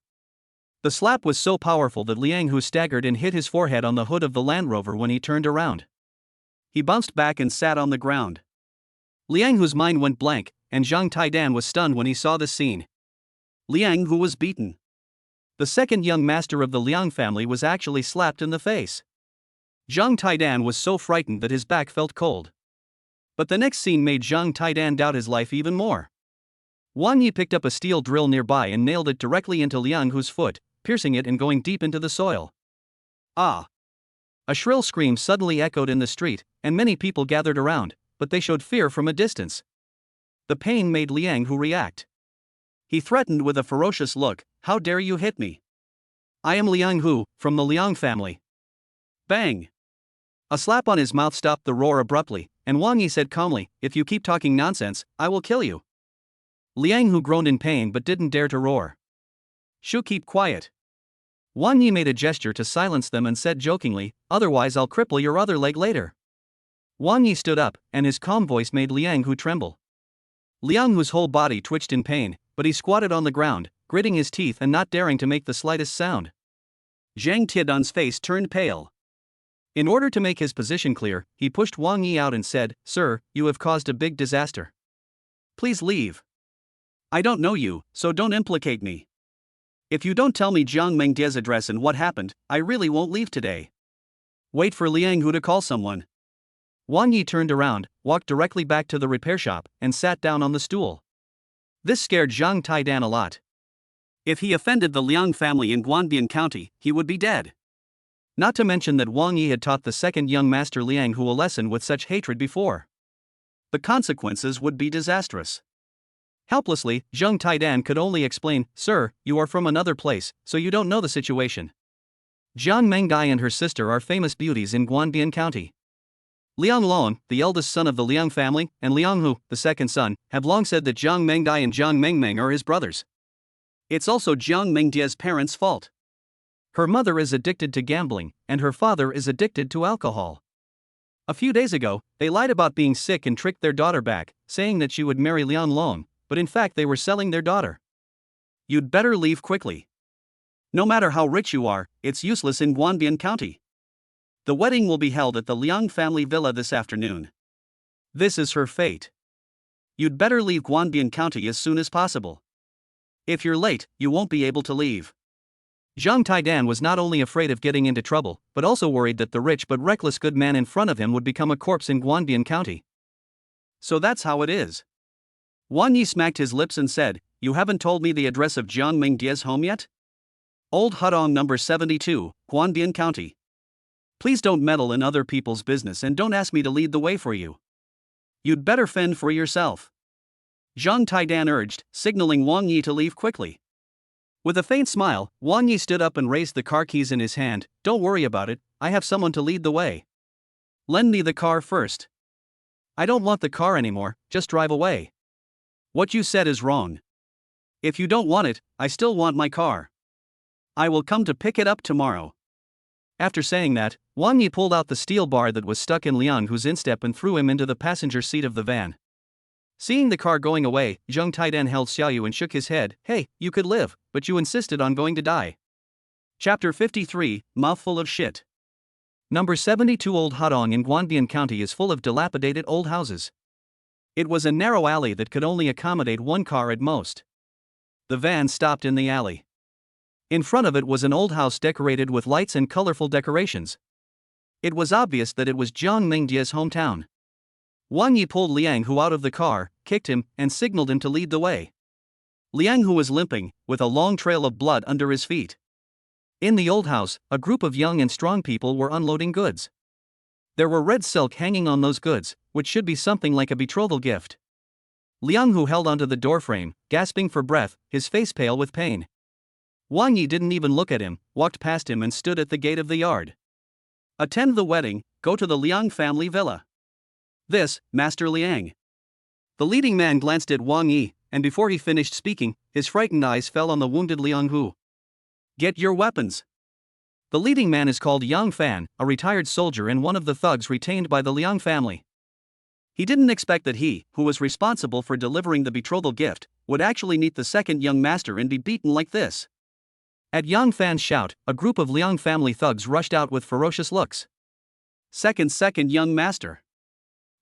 The slap was so powerful that Liang Hu staggered and hit his forehead on the hood of the Land Rover when he turned around. He bounced back and sat on the ground. Liang Hu's mind went blank, and Zhang Taidan was stunned when he saw this scene. Liang Hu was beaten. The second young master of the Liang family was actually slapped in the face. Zhang Taidan was so frightened that his back felt cold. But the next scene made Zhang Taidan doubt his life even more. Wang Yi picked up a steel drill nearby and nailed it directly into Liang Hu's foot, piercing it and going deep into the soil. Ah! A shrill scream suddenly echoed in the street, and many people gathered around, but they showed fear from a distance. The pain made Liang Hu react. He threatened with a ferocious look, how dare you hit me? I am Liang Hu, from the Liang family. Bang! A slap on his mouth stopped the roar abruptly, and Wang Yi said calmly, if you keep talking nonsense, I will kill you. Liang Hu groaned in pain but didn't dare to roar. Shoo, keep quiet. Wang Yi made a gesture to silence them and said jokingly, otherwise I'll cripple your other leg later. Wang Yi stood up, and his calm voice made Liang Hu tremble. Liang Hu's whole body twitched in pain, but he squatted on the ground, gritting his teeth and not daring to make the slightest sound. Zhang Tiedan's face turned pale. In order to make his position clear, he pushed Wang Yi out and said, Sir, you have caused a big disaster. Please leave. I don't know you, so don't implicate me. If you don't tell me Jiang Mengdia's address and what happened, I really won't leave today. Wait for Liang Hu to call someone. Wang Yi turned around, walked directly back to the repair shop, and sat down on the stool. This scared Zhang Taidan a lot. If he offended the Liang family in Guanbian County, he would be dead. Not to mention that Wang Yi had taught the second young master Liang Hu a lesson with such hatred before. The consequences would be disastrous. Helplessly, Zhang Taidan could only explain, "Sir, you are from another place, so you don't know the situation. Jiang Mengdai and her sister are famous beauties in Guanbian County. Liang Long, the eldest son of the Liang family, and Liang Hu, the second son, have long said that Jiang Mengdai and Jiang Mengmeng are his brothers. It's also Jiang Mengdia's parents' fault. Her mother is addicted to gambling, and her father is addicted to alcohol. A few days ago, they lied about being sick and tricked their daughter back, saying that she would marry Liang Long, but in fact they were selling their daughter. You'd better leave quickly. No matter how rich you are, it's useless in Guanbian County. The wedding will be held at the Liang family villa this afternoon. This is her fate. You'd better leave Guanbian County as soon as possible. If you're late, you won't be able to leave." Zhang Taidan was not only afraid of getting into trouble, but also worried that the rich but reckless good man in front of him would become a corpse in Guanbian County. "So that's how it is." Wang Yi smacked his lips and said, "You haven't told me the address of Jiang Mengdia's home yet? Old Hudong number 72, Guanbian County. Please don't meddle in other people's business and don't ask me to lead the way for you. You'd better fend for yourself." Zhang Taidan urged, signaling Wang Yi to leave quickly. With a faint smile, Wang Yi stood up and raised the car keys in his hand. "Don't worry about it, I have someone to lead the way. Lend me the car first." "I don't want the car anymore, just drive away." "What you said is wrong. If you don't want it, I still want my car. I will come to pick it up tomorrow." After saying that, Wang Yi pulled out the steel bar that was stuck in Liang Hu's instep and threw him into the passenger seat of the van. Seeing the car going away, Zhang Taidan held Xiaoyu and shook his head. "Hey, you could live, but you insisted on going to die." Chapter 53, Mouthful of Shit. Number 72 Old Hadong in Guanbian County is full of dilapidated old houses. It was a narrow alley that could only accommodate one car at most. The van stopped in the alley. In front of it was an old house decorated with lights and colorful decorations. It was obvious that it was Jiang Mengdia's hometown. Wang Yi pulled Liang Hu out of the car, kicked him, and signaled him to lead the way. Liang Hu was limping, with a long trail of blood under his feet. In the old house, a group of young and strong people were unloading goods. There were red silk hanging on those goods, which should be something like a betrothal gift. Liang Hu held onto the doorframe, gasping for breath, his face pale with pain. Wang Yi didn't even look at him, walked past him and stood at the gate of the yard. "Attend the wedding, go to the Liang family villa. This, Master Liang." The leading man glanced at Wang Yi, and before he finished speaking, his frightened eyes fell on the wounded Liang Hu. "Get your weapons." The leading man is called Yang Fan, a retired soldier and one of the thugs retained by the Liang family. He didn't expect that he, who was responsible for delivering the betrothal gift, would actually meet the second young master and be beaten like this. At Yang Fan's shout, a group of Liang family thugs rushed out with ferocious looks. Second young master.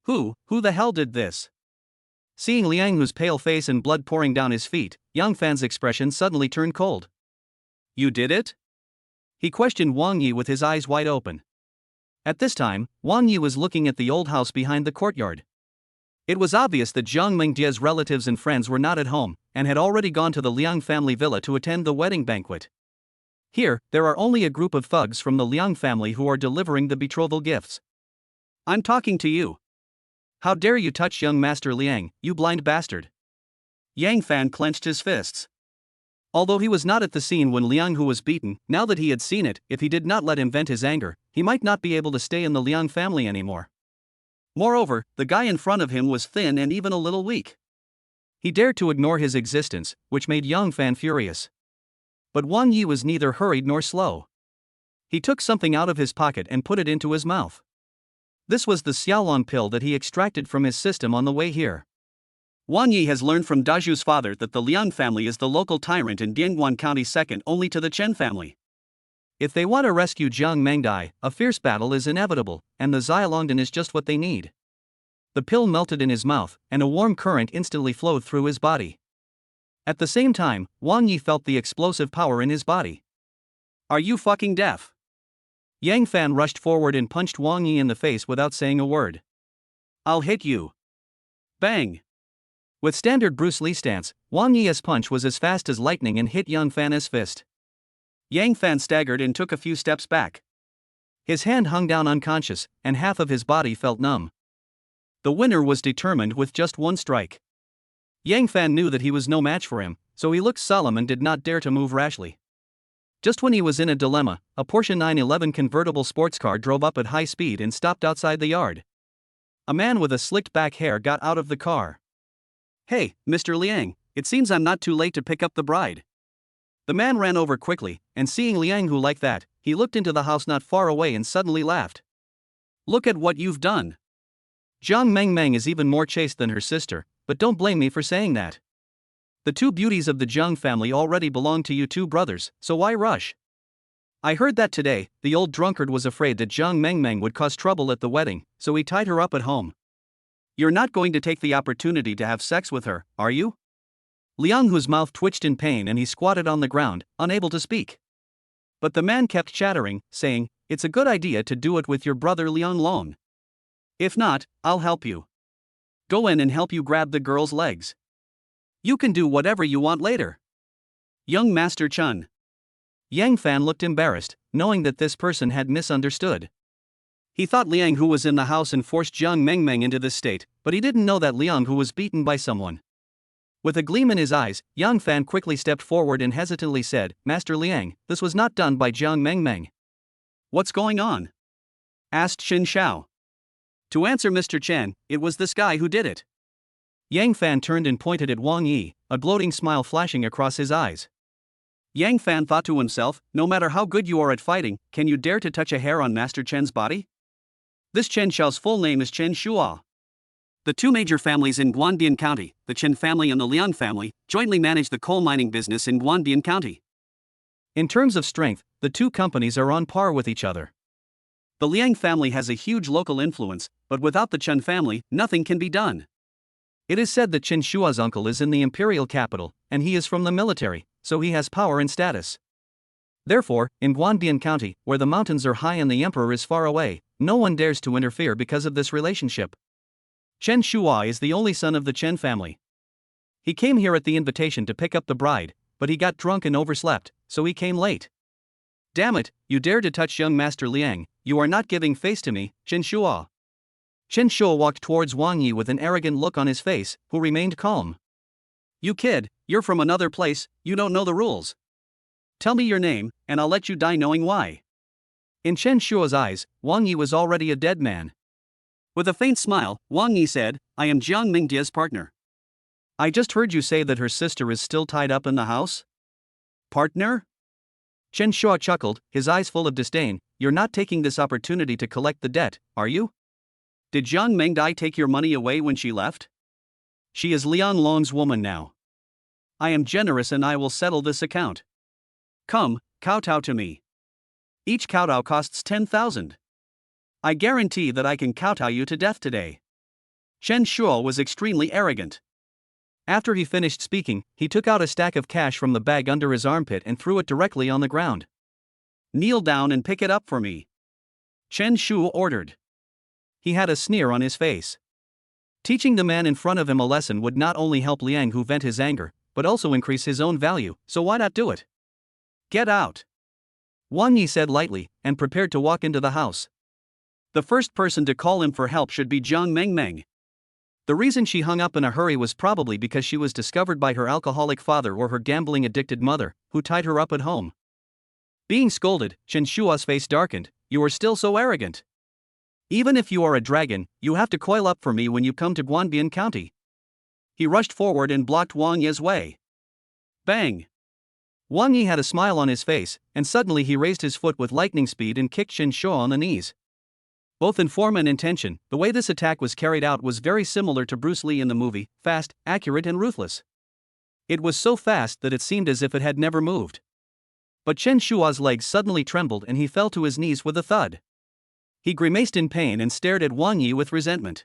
Who the hell did this?" Seeing Liang Hu's pale face and blood pouring down his feet, Yang Fan's expression suddenly turned cold. "You did it?" He questioned Wang Yi with his eyes wide open. At this time, Wang Yi was looking at the old house behind the courtyard. It was obvious that Jiang Mengdia's relatives and friends were not at home, and had already gone to the Liang family villa to attend the wedding banquet. Here, there are only a group of thugs from the Liang family who are delivering the betrothal gifts. "I'm talking to you. How dare you touch young Master Liang, you blind bastard?" Yang Fan clenched his fists. Although he was not at the scene when Liang Hu was beaten, now that he had seen it, if he did not let him vent his anger, he might not be able to stay in the Liang family anymore. Moreover, the guy in front of him was thin and even a little weak. He dared to ignore his existence, which made Yang Fan furious. But Wang Yi was neither hurried nor slow. He took something out of his pocket and put it into his mouth. This was the Xiaolong pill that he extracted from his system on the way here. Wang Yi has learned from Daju's father that the Liang family is the local tyrant in Dianguan County second only to the Chen family. If they want to rescue Jiang Mengdai, a fierce battle is inevitable, and the Xiaolongdan is just what they need. The pill melted in his mouth, and a warm current instantly flowed through his body. At the same time, Wang Yi felt the explosive power in his body. "Are you fucking deaf?" Yang Fan rushed forward and punched Wang Yi in the face without saying a word. I'll hit you. Bang! With standard Bruce Lee stance, Wang Yi's punch was as fast as lightning and hit Yang Fan's fist. Yang Fan staggered and took a few steps back. His hand hung down unconscious, and half of his body felt numb. The winner was determined with just one strike. Yang Fan knew that he was no match for him, so he looked solemn and did not dare to move rashly. Just when he was in a dilemma, a Porsche 911 convertible sports car drove up at high speed and stopped outside the yard. A man with a slicked back hair got out of the car. "Hey, Mr. Liang, it seems I'm not too late to pick up the bride." The man ran over quickly, and seeing Liang Hu like that, he looked into the house not far away and suddenly laughed. "Look at what you've done. Jiang Mengmeng is even more chaste than her sister, but don't blame me for saying that. The two beauties of the Jiang family already belong to you two brothers, so why rush? I heard that today, the old drunkard was afraid that Jiang Mengmeng would cause trouble at the wedding, so he tied her up at home. You're not going to take the opportunity to have sex with her, are you?" Liang Hu's mouth twitched in pain and he squatted on the ground, unable to speak. But the man kept chattering, saying, "It's a good idea to do it with your brother Liang Long. If not, I'll help you. Go in and help you grab the girl's legs. You can do whatever you want later. Young Master Chun." Yang Fan looked embarrassed, knowing that this person had misunderstood. He thought Liang Hu was in the house and forced Jiang Mengmeng into this state, but he didn't know that Liang Hu was beaten by someone. With a gleam in his eyes, Yang Fan quickly stepped forward and hesitantly said, "Master Liang, this was not done by Jiang Mengmeng." "What's going on?" asked Xin Shao. "To answer Mr. Chen, it was this guy who did it." Yang Fan turned and pointed at Wang Yi, a gloating smile flashing across his eyes. Yang Fan thought to himself, "No matter how good you are at fighting, can you dare to touch a hair on Master Chen's body?" This Chen Xiao's full name is Chen Shua. The two major families in Guanbian County, the Chen family and the Liang family, jointly manage the coal mining business in Guanbian County. In terms of strength, the two companies are on par with each other. The Liang family has a huge local influence, but without the Chen family, nothing can be done. It is said that Chen Shua's uncle is in the imperial capital, and he is from the military, so he has power and status. Therefore, in Guanbian County, where the mountains are high and the emperor is far away, no one dares to interfere because of this relationship. Chen Shua is the only son of the Chen family. He came here at the invitation to pick up the bride, but he got drunk and overslept, so he came late. "Damn it, you dare to touch young Master Liang, you are not giving face to me, Chen Shua." Chen Shua walked towards Wang Yi with an arrogant look on his face, who remained calm. "You kid, you're from another place, you don't know the rules. Tell me your name, and I'll let you die knowing why." In Chen Shua's eyes, Wang Yi was already a dead man. With a faint smile, Wang Yi said, "I am Jiang Mingdia's partner." "I just heard you say that her sister is still tied up in the house?" "Partner?" Chen Shua chuckled, his eyes full of disdain. "You're not taking this opportunity to collect the debt, are you? Did Jiang Mengdai take your money away when she left? She is Liang Long's woman now. I am generous and I will settle this account. Come, kowtow to me. Each kowtow costs 10,000. I guarantee that I can kowtow you to death today." Chen Shua was extremely arrogant. After he finished speaking, he took out a stack of cash from the bag under his armpit and threw it directly on the ground. "Kneel down and pick it up for me," Chen Shua ordered. He had a sneer on his face. Teaching the man in front of him a lesson would not only help Liang Hu vent his anger, but also increase his own value, so why not do it? "Get out," Wang Yi said lightly, and prepared to walk into the house. The first person to call him for help should be Jiang Mengmeng. The reason she hung up in a hurry was probably because she was discovered by her alcoholic father or her gambling-addicted mother, who tied her up at home. Being scolded, Chen Shua's face darkened. "You are still so arrogant. Even if you are a dragon, you have to coil up for me when you come to Guanbian County." He rushed forward and blocked Wang Yi's way. Bang! Wang Yi had a smile on his face, and suddenly he raised his foot with lightning speed and kicked Chen Shua on the knees. Both in form and intention, the way this attack was carried out was very similar to Bruce Lee in the movie, fast, accurate and ruthless. It was so fast that it seemed as if it had never moved. But Chen Shua's legs suddenly trembled and he fell to his knees with a thud. He grimaced in pain and stared at Wang Yi with resentment.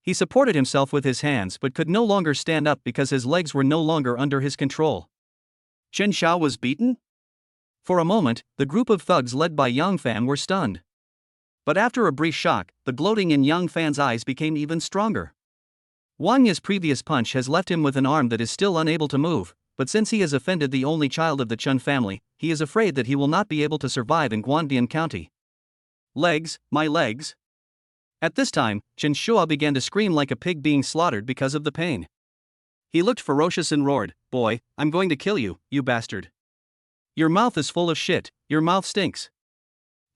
He supported himself with his hands but could no longer stand up because his legs were no longer under his control. Chen Shao was beaten? For a moment, the group of thugs led by Yang Fan were stunned. But after a brief shock, the gloating in Yang Fan's eyes became even stronger. Wang Yi's previous punch has left him with an arm that is still unable to move, but since he has offended the only child of the Chun family, he is afraid that he will not be able to survive in Guangdian County. Legs, my legs. At this time, Chen Shua began to scream like a pig being slaughtered because of the pain. He looked ferocious and roared, "Boy, I'm going to kill you, you bastard. Your mouth is full of shit, your mouth stinks."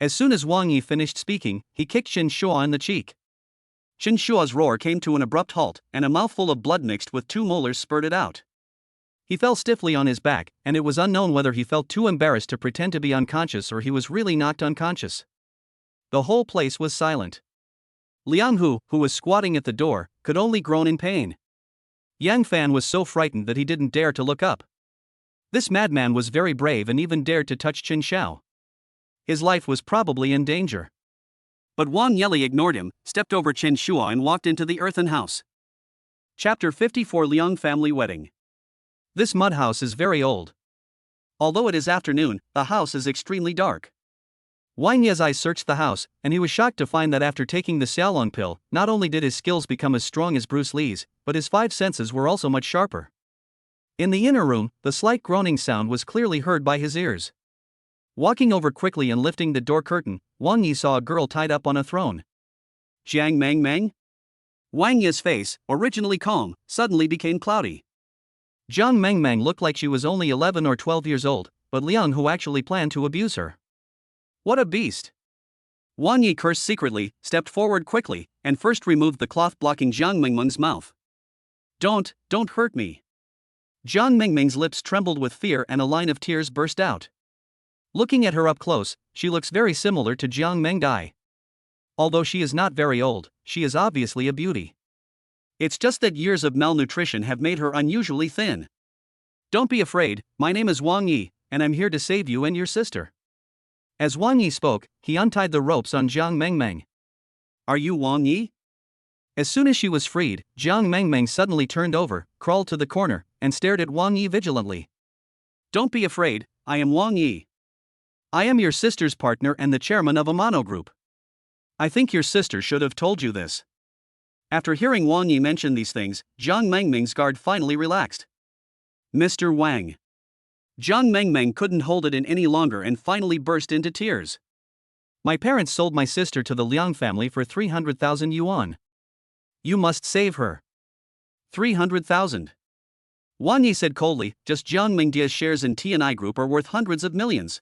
As soon as Wang Yi finished speaking, he kicked Chen Shua in the cheek. Chen Shua's roar came to an abrupt halt, and a mouthful of blood mixed with 2 molars spurted out. He fell stiffly on his back, and it was unknown whether he felt too embarrassed to pretend to be unconscious or he was really knocked unconscious. The whole place was silent. Liang Hu, who was squatting at the door, could only groan in pain. Yang Fan was so frightened that he didn't dare to look up. This madman was very brave and even dared to touch Chen Shao. His life was probably in danger. But Wang Yeli ignored him, stepped over Chen Shua and walked into the earthen house. Chapter 54 Liang Family Wedding. This mud house is very old. Although it is afternoon, the house is extremely dark. Wang Ye's eyes searched the house, and he was shocked to find that after taking the Xiaolong pill, not only did his skills become as strong as Bruce Lee's, but his 5 senses were also much sharper. In the inner room, the slight groaning sound was clearly heard by his ears. Walking over quickly and lifting the door curtain, Wang Yi saw a girl tied up on a throne. Jiang Meng Meng? Wang Yi's face, originally calm, suddenly became cloudy. Jiang Meng Meng looked like she was only 11 or 12 years old, but Liang Hu actually planned to abuse her. What a beast! Wang Yi cursed secretly, stepped forward quickly, and first removed the cloth blocking Jiang Mengmeng's mouth. Don't hurt me. Jiang Mengmeng's lips trembled with fear and a line of tears burst out. Looking at her up close, she looks very similar to Jiang Mengdai. Although she is not very old, she is obviously a beauty. It's just that years of malnutrition have made her unusually thin. Don't be afraid, my name is Wang Yi, and I'm here to save you and your sister. As Wang Yi spoke, he untied the ropes on Jiang Mengmeng. Are you Wang Yi? As soon as she was freed, Jiang Mengmeng suddenly turned over, crawled to the corner, and stared at Wang Yi vigilantly. Don't be afraid, I am Wang Yi. I am your sister's partner and the chairman of Tana Group. I think your sister should have told you this. After hearing Wang Yi mention these things, Jiang Mengmeng's guard finally relaxed. Mr. Wang. Jiang Mengmeng couldn't hold it in any longer and finally burst into tears. My parents sold my sister to the Liang family for 300,000 yuan. You must save her. 300,000. Wang Yi said coldly, just Jiang Mengdia's shares in Tana Group are worth hundreds of millions.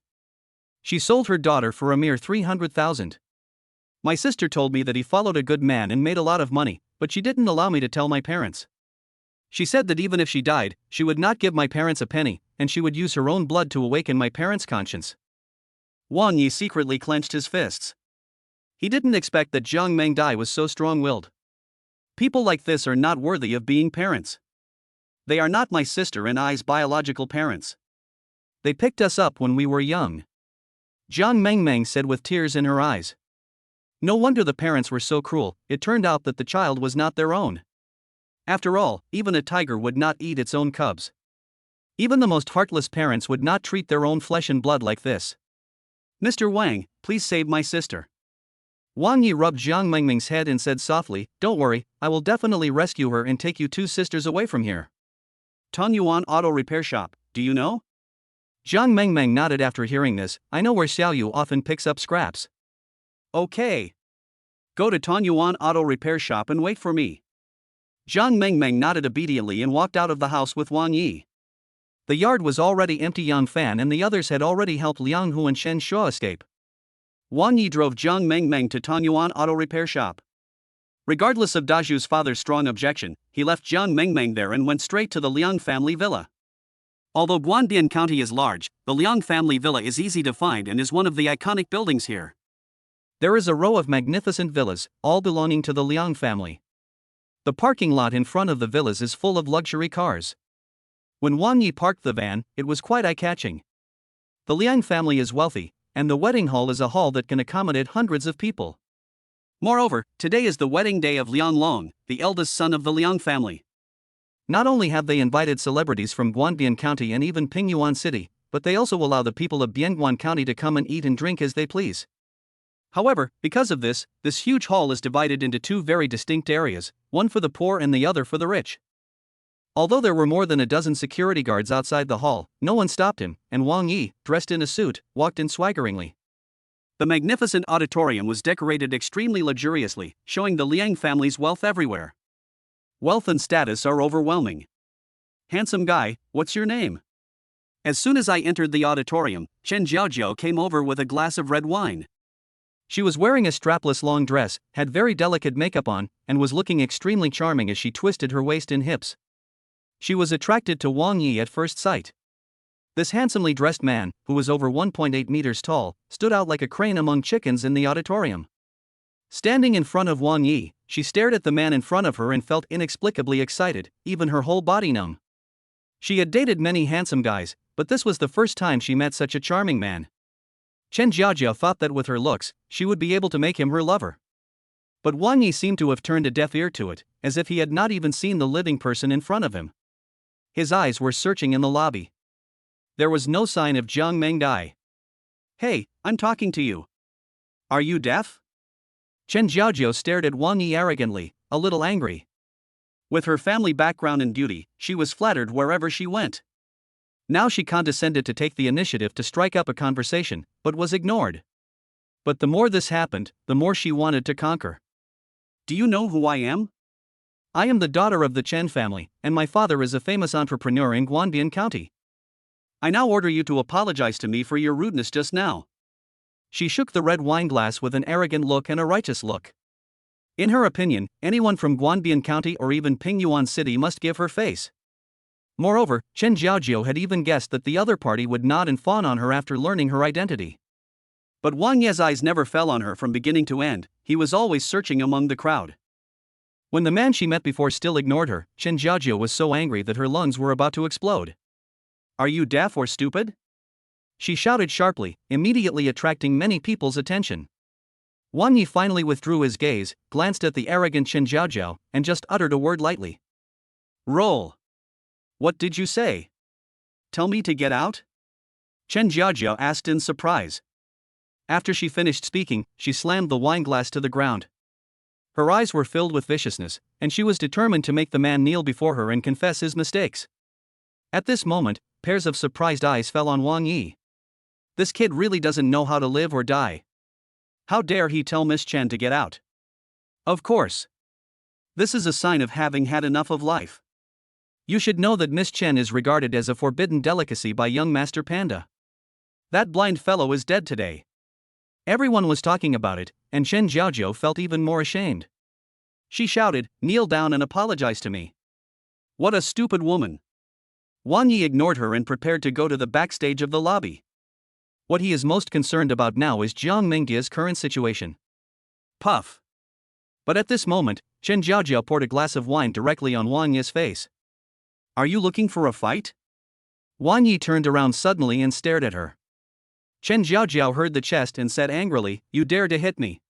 She sold her daughter for a mere 300,000. My sister told me that he followed a good man and made a lot of money, but she didn't allow me to tell my parents. She said that even if she died, she would not give my parents a penny, and she would use her own blood to awaken my parents' conscience. Wang Yi secretly clenched his fists. He didn't expect that Jiang Mengdai was so strong-willed. People like this are not worthy of being parents. They are not my sister and I's biological parents. They picked us up when we were young. Jiang Mengmeng said with tears in her eyes. No wonder the parents were so cruel, it turned out that the child was not their own. After all, even a tiger would not eat its own cubs. Even the most heartless parents would not treat their own flesh and blood like this. Mr. Wang, please save my sister. Wang Yi rubbed Jiang Mengmeng's head and said softly, don't worry, I will definitely rescue her and take you 2 sisters away from here. Tanyuan Auto Repair Shop, do you know? Jiang Mengmeng nodded after hearing this. I know where Xiaoyu often picks up scraps. Okay. Go to Tanyuan Auto Repair Shop and wait for me. Jiang Mengmeng nodded obediently and walked out of the house with Wang Yi. The yard was already empty. Yang Fan and the others had already helped Liang Hu and Chen Shua escape. Wang Yi drove Jiang Mengmeng to Tanyuan Auto Repair Shop. Regardless of Daju's father's strong objection, he left Jiang Mengmeng there and went straight to the Liang family villa. Although Guangdian County is large, the Liang family villa is easy to find and is one of the iconic buildings here. There is a row of magnificent villas, all belonging to the Liang family. The parking lot in front of the villas is full of luxury cars. When Wang Yi parked the van, it was quite eye-catching. The Liang family is wealthy, and the wedding hall is a hall that can accommodate hundreds of people. Moreover, today is the wedding day of Liang Long, the eldest son of the Liang family. Not only have they invited celebrities from Guangdian County and even Pingyuan City, but they also allow the people of Bianguan County to come and eat and drink as they please. However, because of this huge hall is divided into two very distinct areas, one for the poor and the other for the rich. Although there were more than a dozen security guards outside the hall, no one stopped him, and Wang Yi, dressed in a suit, walked in swaggeringly. The magnificent auditorium was decorated extremely luxuriously, showing the Liang family's wealth everywhere. Wealth and status are overwhelming. "Handsome guy, what's your name?" As soon as I entered the auditorium, Chen Jiaojiao came over with a glass of red wine. She was wearing a strapless long dress, had very delicate makeup on, and was looking extremely charming as she twisted her waist and hips. She was attracted to Wang Yi at first sight. This handsomely dressed man, who was over 1.8 meters tall, stood out like a crane among chickens in the auditorium. Standing in front of Wang Yi, she stared at the man in front of her and felt inexplicably excited, even her whole body numb. She had dated many handsome guys, but this was the first time she met such a charming man. Chen Jiajiao thought that with her looks, she would be able to make him her lover. But Wang Yi seemed to have turned a deaf ear to it, as if he had not even seen the living person in front of him. His eyes were searching in the lobby. There was no sign of Jiang Mengdai. "Hey, I'm talking to you. Are you deaf?" Chen Jiaojiao stared at Wang Yi arrogantly, a little angry. With her family background and beauty, she was flattered wherever she went. Now she condescended to take the initiative to strike up a conversation, but was ignored. But the more this happened, the more she wanted to conquer. "Do you know who I am?" "I am the daughter of the Chen family, and my father is a famous entrepreneur in Guanbian County. I now order you to apologize to me for your rudeness just now." She shook the red wine glass with an arrogant look and a righteous look. In her opinion, anyone from Guanbian County or even Pingyuan City must give her face. Moreover, Chen Jiaojiao had even guessed that the other party would nod and fawn on her after learning her identity. But Wang Yi's eyes never fell on her from beginning to end, he was always searching among the crowd. When the man she met before still ignored her, Chen Jiaojiao was so angry that her lungs were about to explode. "Are you deaf or stupid?" she shouted sharply, immediately attracting many people's attention. Wang Yi finally withdrew his gaze, glanced at the arrogant Chen Jiaojiao, and just uttered a word lightly. "Roll." "What did you say? Tell me to get out?" Chen Jiaojiao asked in surprise. After she finished speaking, she slammed the wineglass to the ground. Her eyes were filled with viciousness, and she was determined to make the man kneel before her and confess his mistakes. At this moment, pairs of surprised eyes fell on Wang Yi. This kid really doesn't know how to live or die. How dare he tell Miss Chen to get out? Of course. This is a sign of having had enough of life. You should know that Miss Chen is regarded as a forbidden delicacy by young Master Panda. That blind fellow is dead today. Everyone was talking about it, and Chen Jiaojiao felt even more ashamed. She shouted, "Kneel down and apologize to me." What a stupid woman. Wang Yi ignored her and prepared to go to the backstage of the lobby. What he is most concerned about now is Jiang Mengdia's current situation. Puff. But at this moment, Chen Jiaojiao poured a glass of wine directly on Wang Yi's face. "Are you looking for a fight?" Wang Yi turned around suddenly and stared at her. Chen Jiaojiao heard the chest and said angrily, "You dare to hit me?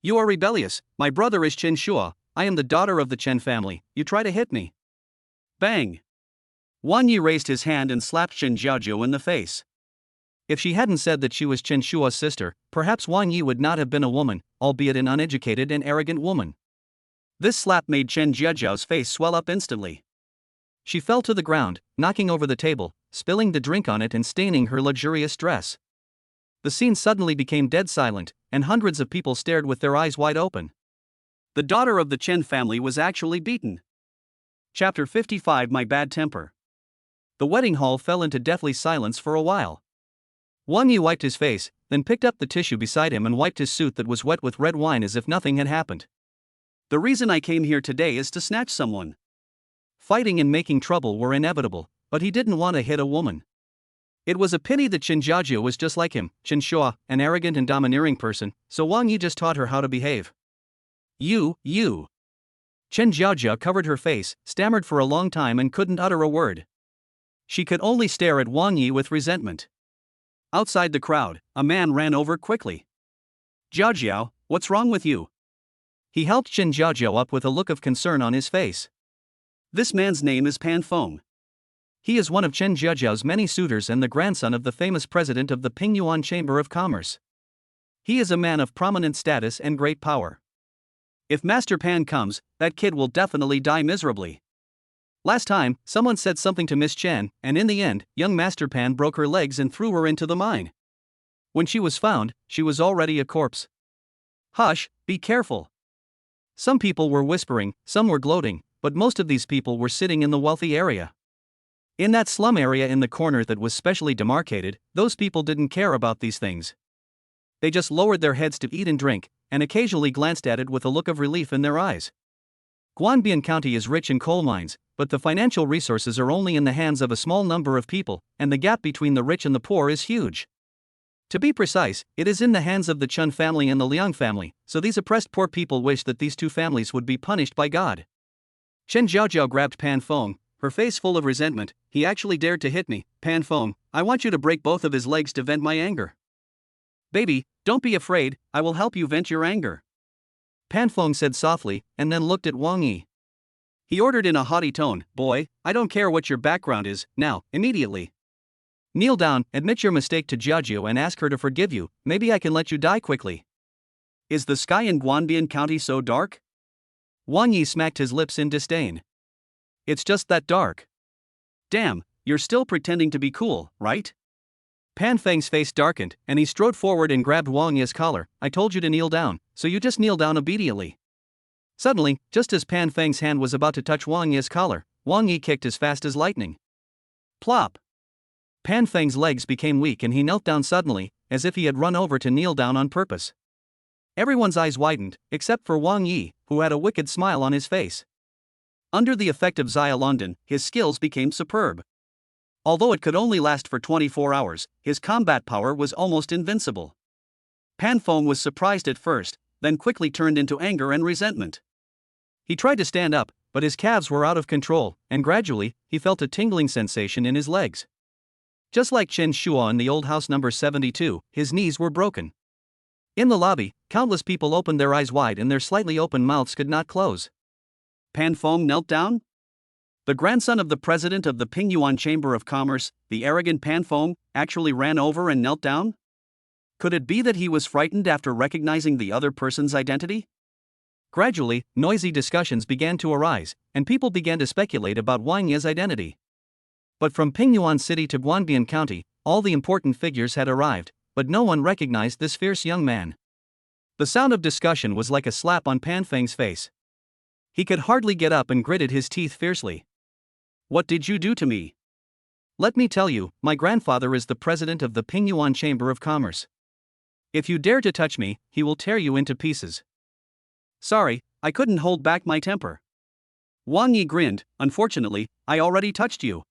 You are rebellious. My brother is Chen Shua, I am the daughter of the Chen family, you try to hit me." Bang! Wang Yi raised his hand and slapped Chen Jiaojiao in the face. If she hadn't said that she was Chen Shua's sister, perhaps Wang Yi would not have been a woman, albeit an uneducated and arrogant woman. This slap made Chen Jiaojiao's face swell up instantly. She fell to the ground, knocking over the table, spilling the drink on it and staining her luxurious dress. The scene suddenly became dead silent, and hundreds of people stared with their eyes wide open. The daughter of the Chen family was actually beaten. Chapter 55 My Bad Temper. The wedding hall fell into deathly silence for a while. Wang Yi wiped his face, then picked up the tissue beside him and wiped his suit that was wet with red wine as if nothing had happened. "The reason I came here today is to snatch someone." Fighting and making trouble were inevitable, but he didn't want to hit a woman. It was a pity that Chen Jiaojiao was just like him, Chen Shua, an arrogant and domineering person, so Wang Yi just taught her how to behave. You. Chen Jiaojiao covered her face, stammered for a long time and couldn't utter a word. She could only stare at Wang Yi with resentment. Outside the crowd, a man ran over quickly. "Jiaojiao, what's wrong with you?" He helped Chen Jiaojiao up with a look of concern on his face. This man's name is Pan Feng. He is one of Chen Jiaojiao's many suitors and the grandson of the famous president of the Pingyuan Chamber of Commerce. He is a man of prominent status and great power. If Master Pan comes, that kid will definitely die miserably. Last time, someone said something to Miss Chen, and in the end, young Master Pan broke her legs and threw her into the mine. When she was found, she was already a corpse. Hush, be careful. Some people were whispering, some were gloating, but most of these people were sitting in the wealthy area. In that slum area in the corner that was specially demarcated, those people didn't care about these things. They just lowered their heads to eat and drink, and occasionally glanced at it with a look of relief in their eyes. Guanbian County is rich in coal mines, but the financial resources are only in the hands of a small number of people, and the gap between the rich and the poor is huge. To be precise, it is in the hands of the Chun family and the Liang family, so these oppressed poor people wish that these two families would be punished by God. Chen Jiaojiao grabbed Pan Feng, her face full of resentment. He actually dared to hit me. Pan Feng, I want you to break both of his legs to vent my anger. Baby, don't be afraid, I will help you vent your anger. Pan Feng said softly, and then looked at Wang Yi. He ordered in a haughty tone, Boy, I don't care what your background is, now, immediately. Kneel down, admit your mistake to Jiajiao and ask her to forgive you, maybe I can let you die quickly. Is the sky in Guanbian County so dark? Wang Yi smacked his lips in disdain. It's just that dark. Damn, you're still pretending to be cool, right? Pan Feng's face darkened, and he strode forward and grabbed Wang Yi's collar. I told you to kneel down, so you just kneel down obediently. Suddenly, just as Pan Feng's hand was about to touch Wang Yi's collar, Wang Yi kicked as fast as lightning. Plop! Pan Feng's legs became weak and he knelt down suddenly, as if he had run over to kneel down on purpose. Everyone's eyes widened, except for Wang Yi, who had a wicked smile on his face. Under the effect of Xia London, his skills became superb. Although it could only last for 24 hours, his combat power was almost invincible. Pan Feng was surprised at first, then quickly turned into anger and resentment. He tried to stand up, but his calves were out of control, and gradually, he felt a tingling sensation in his legs. Just like Chen Shuo in the old house number 72, his knees were broken. In the lobby, countless people opened their eyes wide and their slightly open mouths could not close. Pan Feng knelt down? The grandson of the president of the Pingyuan Chamber of Commerce, the arrogant Pan Feng, actually ran over and knelt down? Could it be that he was frightened after recognizing the other person's identity? Gradually, noisy discussions began to arise, and people began to speculate about Wang Yi's identity. But from Pingyuan City to Guanbian County, all the important figures had arrived, but no one recognized this fierce young man. The sound of discussion was like a slap on Pan Feng's face. He could hardly get up and gritted his teeth fiercely. What did you do to me? Let me tell you, my grandfather is the president of the Pingyuan Chamber of Commerce. If you dare to touch me, he will tear you into pieces. Sorry, I couldn't hold back my temper. Wang Yi grinned. Unfortunately, I already touched you.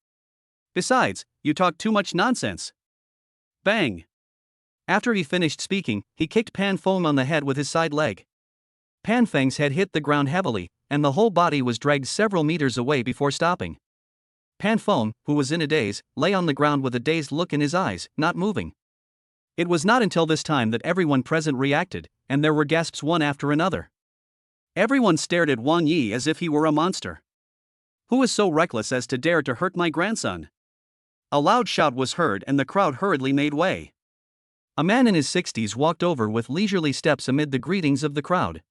Besides, you talk too much nonsense. Bang! After he finished speaking, he kicked Pan Feng on the head with his side leg. Pan Feng's head hit the ground heavily, and the whole body was dragged several meters away before stopping. Pan Feng, who was in a daze, lay on the ground with a dazed look in his eyes, not moving. It was not until this time that everyone present reacted, and there were gasps one after another. Everyone stared at Wang Yi as if he were a monster. Who is so reckless as to dare to hurt my grandson? A loud shout was heard and the crowd hurriedly made way. A man in his 60s walked over with leisurely steps amid the greetings of the crowd.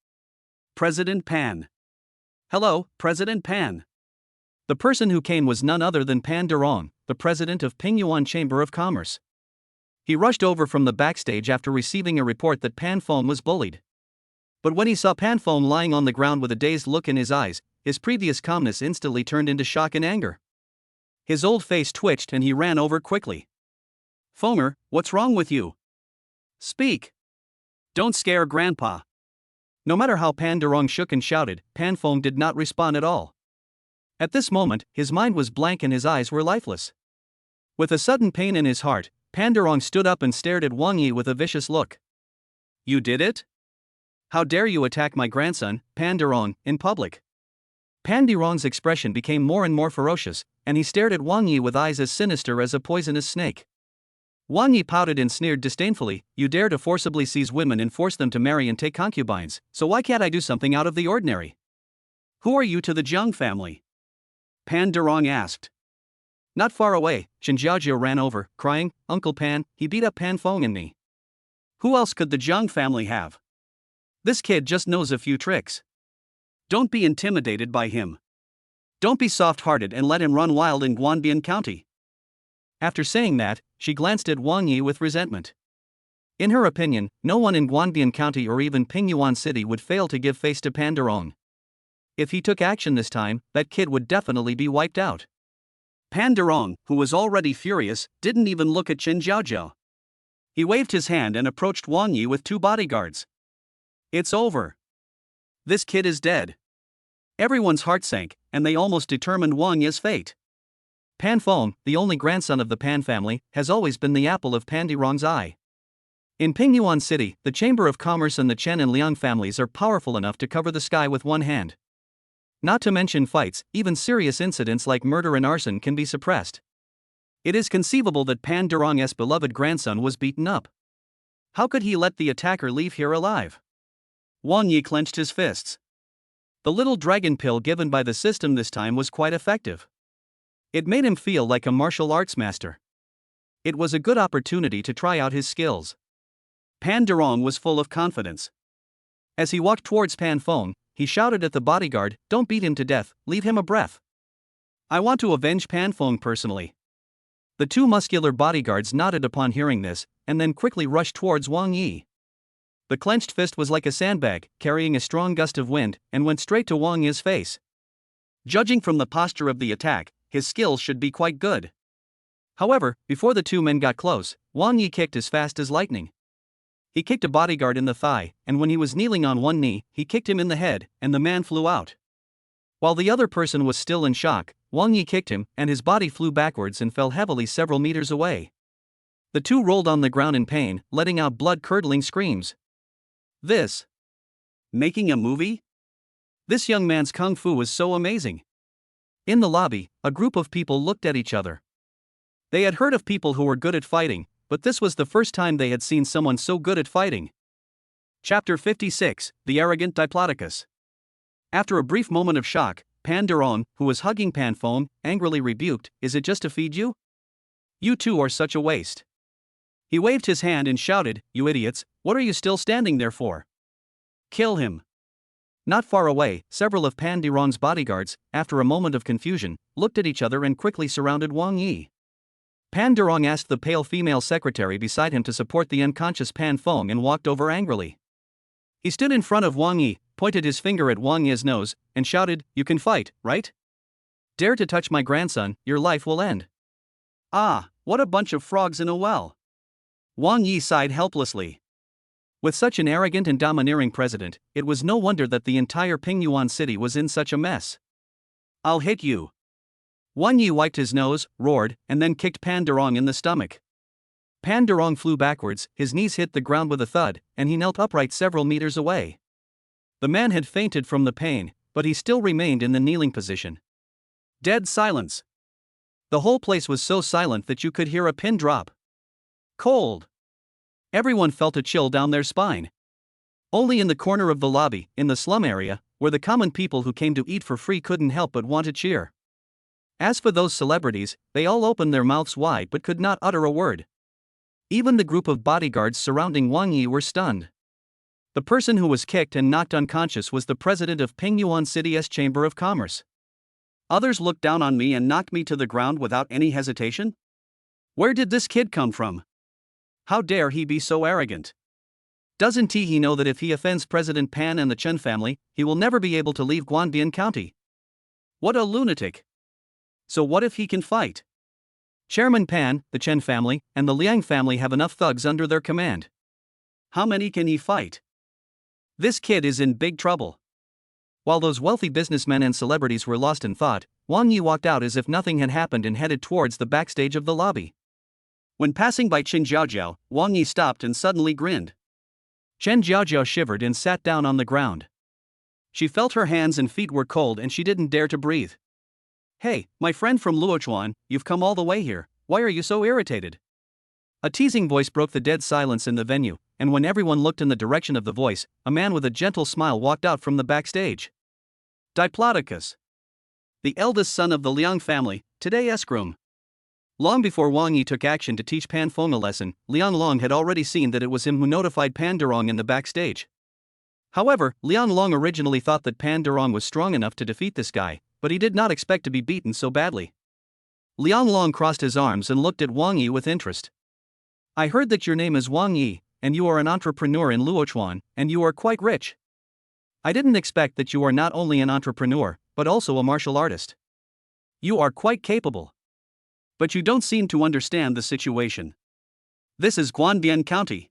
President Pan. Hello, President Pan. The person who came was none other than Pan Durong, the president of Pingyuan Chamber of Commerce. He rushed over from the backstage after receiving a report that Pan Feng was bullied. But when he saw Pan Feng lying on the ground with a dazed look in his eyes, his previous calmness instantly turned into shock and anger. His old face twitched and he ran over quickly. Fenger, what's wrong with you? Speak. Don't scare Grandpa. No matter how Pan Durong shook and shouted, Pan Feng did not respond at all. At this moment, his mind was blank and his eyes were lifeless. With a sudden pain in his heart, Pan Durong stood up and stared at Wang Yi with a vicious look. You did it? How dare you attack my grandson, Pan Durong, in public? Pan Durong's expression became more and more ferocious, and he stared at Wang Yi with eyes as sinister as a poisonous snake. Wang Yi pouted and sneered disdainfully, you dare to forcibly seize women and force them to marry and take concubines, so why can't I do something out of the ordinary? Who are you to the Jiang family? Pan Durong asked. Not far away, Chen Jiaojiao ran over, crying, Uncle Pan, he beat up Pan Feng and me. Who else could the Jiang family have? This kid just knows a few tricks. Don't be intimidated by him. Don't be soft-hearted and let him run wild in Guanbian County. After saying that, she glanced at Wang Yi with resentment. In her opinion, no one in Guanbian County or even Pingyuan City would fail to give face to Pan Durong. If he took action this time, that kid would definitely be wiped out. Pan Durong, who was already furious, didn't even look at Chen Jiaojiao. He waved his hand and approached Wang Yi with 2 bodyguards. It's over. This kid is dead. Everyone's heart sank, and they almost determined Wang Yi's fate. Pan Feng, the only grandson of the Pan family, has always been the apple of Pan Durong's eye. In Pingyuan City, the Chamber of Commerce and the Chen and Liang families are powerful enough to cover the sky with one hand. Not to mention fights, even serious incidents like murder and arson can be suppressed. It is conceivable that Pan Durong's beloved grandson was beaten up. How could he let the attacker leave here alive? Wang Yi clenched his fists. The little dragon pill given by the system this time was quite effective. It made him feel like a martial arts master. It was a good opportunity to try out his skills. Pan Durong was full of confidence. As he walked towards Pan Feng, he shouted at the bodyguard, "Don't beat him to death, leave him a breath. I want to avenge Pan Feng personally." The 2 muscular bodyguards nodded upon hearing this, and then quickly rushed towards Wang Yi. The clenched fist was like a sandbag, carrying a strong gust of wind, and went straight to Wang Yi's face. Judging from the posture of the attack, his skills should be quite good. However, before the 2 men got close, Wang Yi kicked as fast as lightning. He kicked a bodyguard in the thigh, and when he was kneeling on one knee, he kicked him in the head, and the man flew out. While the other person was still in shock, Wang Yi kicked him, and his body flew backwards and fell heavily several meters away. The 2 rolled on the ground in pain, letting out blood-curdling screams. This. Making a movie? This young man's kung fu was so amazing. In the lobby, a group of people looked at each other. They had heard of people who were good at fighting, but this was the first time they had seen someone so good at fighting. Chapter 56, The Arrogant Diplodocus. After a brief moment of shock, Pan Durong, who was hugging Pan Feng, angrily rebuked, "Is it just to feed you? You two are such a waste." He waved his hand and shouted, "You idiots, what are you still standing there for? Kill him." Not far away, several of Pan Durong's bodyguards, after a moment of confusion, looked at each other and quickly surrounded Wang Yi. Pan Durong asked the pale female secretary beside him to support the unconscious Pan Feng and walked over angrily. He stood in front of Wang Yi, pointed his finger at Wang Yi's nose, and shouted, "You can fight, right? Dare to touch my grandson, your life will end." Ah, what a bunch of frogs in a well. Wang Yi sighed helplessly. With such an arrogant and domineering president, it was no wonder that the entire Pingyuan city was in such a mess. "I'll hit you." Wang Yi wiped his nose, roared, and then kicked Pan Durong in the stomach. Pan Durong flew backwards, his knees hit the ground with a thud, and he knelt upright several meters away. The man had fainted from the pain, but he still remained in the kneeling position. Dead silence. The whole place was so silent that you could hear a pin drop. Cold. Everyone felt a chill down their spine. Only in the corner of the lobby, in the slum area, where the common people who came to eat for free couldn't help but want to cheer. As for those celebrities, they all opened their mouths wide but could not utter a word. Even the group of bodyguards surrounding Wang Yi were stunned. The person who was kicked and knocked unconscious was the president of Pingyuan City's Chamber of Commerce. Others looked down on me and knocked me to the ground without any hesitation? Where did this kid come from? How dare he be so arrogant? Doesn't he know that if he offends President Pan and the Chen family, he will never be able to leave Guanbian County? What a lunatic! So what if he can fight? Chairman Pan, the Chen family, and the Liang family have enough thugs under their command. How many can he fight? This kid is in big trouble. While those wealthy businessmen and celebrities were lost in thought, Wang Yi walked out as if nothing had happened and headed towards the backstage of the lobby. When passing by Chen Jiaojiao, Wang Yi stopped and suddenly grinned. Chen Jiaojiao shivered and sat down on the ground. She felt her hands and feet were cold and she didn't dare to breathe. "Hey, my friend from Luochuan, you've come all the way here, why are you so irritated?" A teasing voice broke the dead silence in the venue, and when everyone looked in the direction of the voice, a man with a gentle smile walked out from the backstage. Diplodocus. The eldest son of the Liang family, today's groom. Long before Wang Yi took action to teach Pan Feng a lesson, Liang Long had already seen that it was him who notified Pan Durong in the backstage. However, Liang Long originally thought that Pan Durong was strong enough to defeat this guy, but he did not expect to be beaten so badly. Liang Long crossed his arms and looked at Wang Yi with interest. I heard that your name is Wang Yi, and you are an entrepreneur in Luochuan, and you are quite rich. I didn't expect that you are not only an entrepreneur, but also a martial artist. You are quite capable. But you don't seem to understand the situation. This is Guanbian County.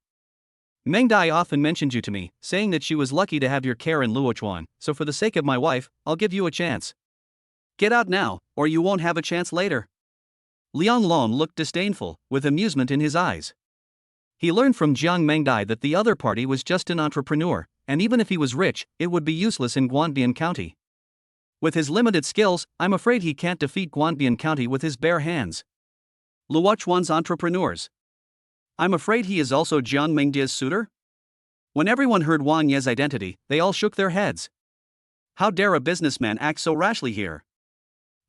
Meng Dai often mentioned you to me, saying that she was lucky to have your care in Luochuan, so for the sake of my wife, I'll give you a chance. Get out now, or you won't have a chance later. Liang Long looked disdainful, with amusement in his eyes. He learned from Jiang Mengdai that the other party was just an entrepreneur, and even if he was rich, it would be useless in Guanbian County. With his limited skills, I'm afraid he can't defeat Guanbian County with his bare hands. Luochuan's entrepreneurs. I'm afraid he is also Jiang Mengdia's suitor? When everyone heard Wang Ye's identity, they all shook their heads. How dare a businessman act so rashly here?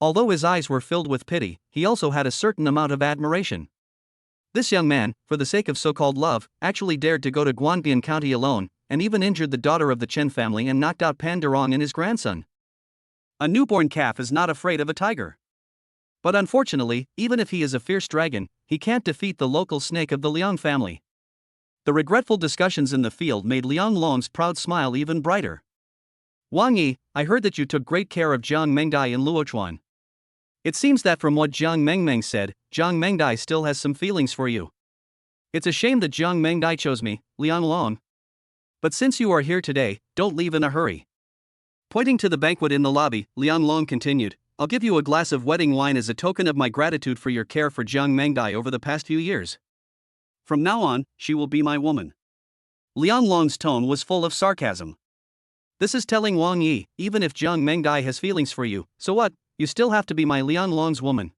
Although his eyes were filled with pity, he also had a certain amount of admiration. This young man, for the sake of so-called love, actually dared to go to Guanbian County alone, and even injured the daughter of the Chen family and knocked out Pan Durong and his grandson. A newborn calf is not afraid of a tiger. But unfortunately, even if he is a fierce dragon, he can't defeat the local snake of the Liang family. The regretful discussions in the field made Liang Long's proud smile even brighter. Wang Yi, I heard that you took great care of Jiang Mengdai in Luochuan. It seems that from what Jiang Mengmeng said, Jiang Mengdai still has some feelings for you. It's a shame that Jiang Mengdai chose me, Liang Long. But since you are here today, don't leave in a hurry. Pointing to the banquet in the lobby, Liang Long continued, I'll give you a glass of wedding wine as a token of my gratitude for your care for Jiang Mengdai over the past few years. From now on, she will be my woman. Liang Long's tone was full of sarcasm. This is telling Wang Yi, even if Jiang Mengdai has feelings for you, so what? You still have to be my Liang Long's woman.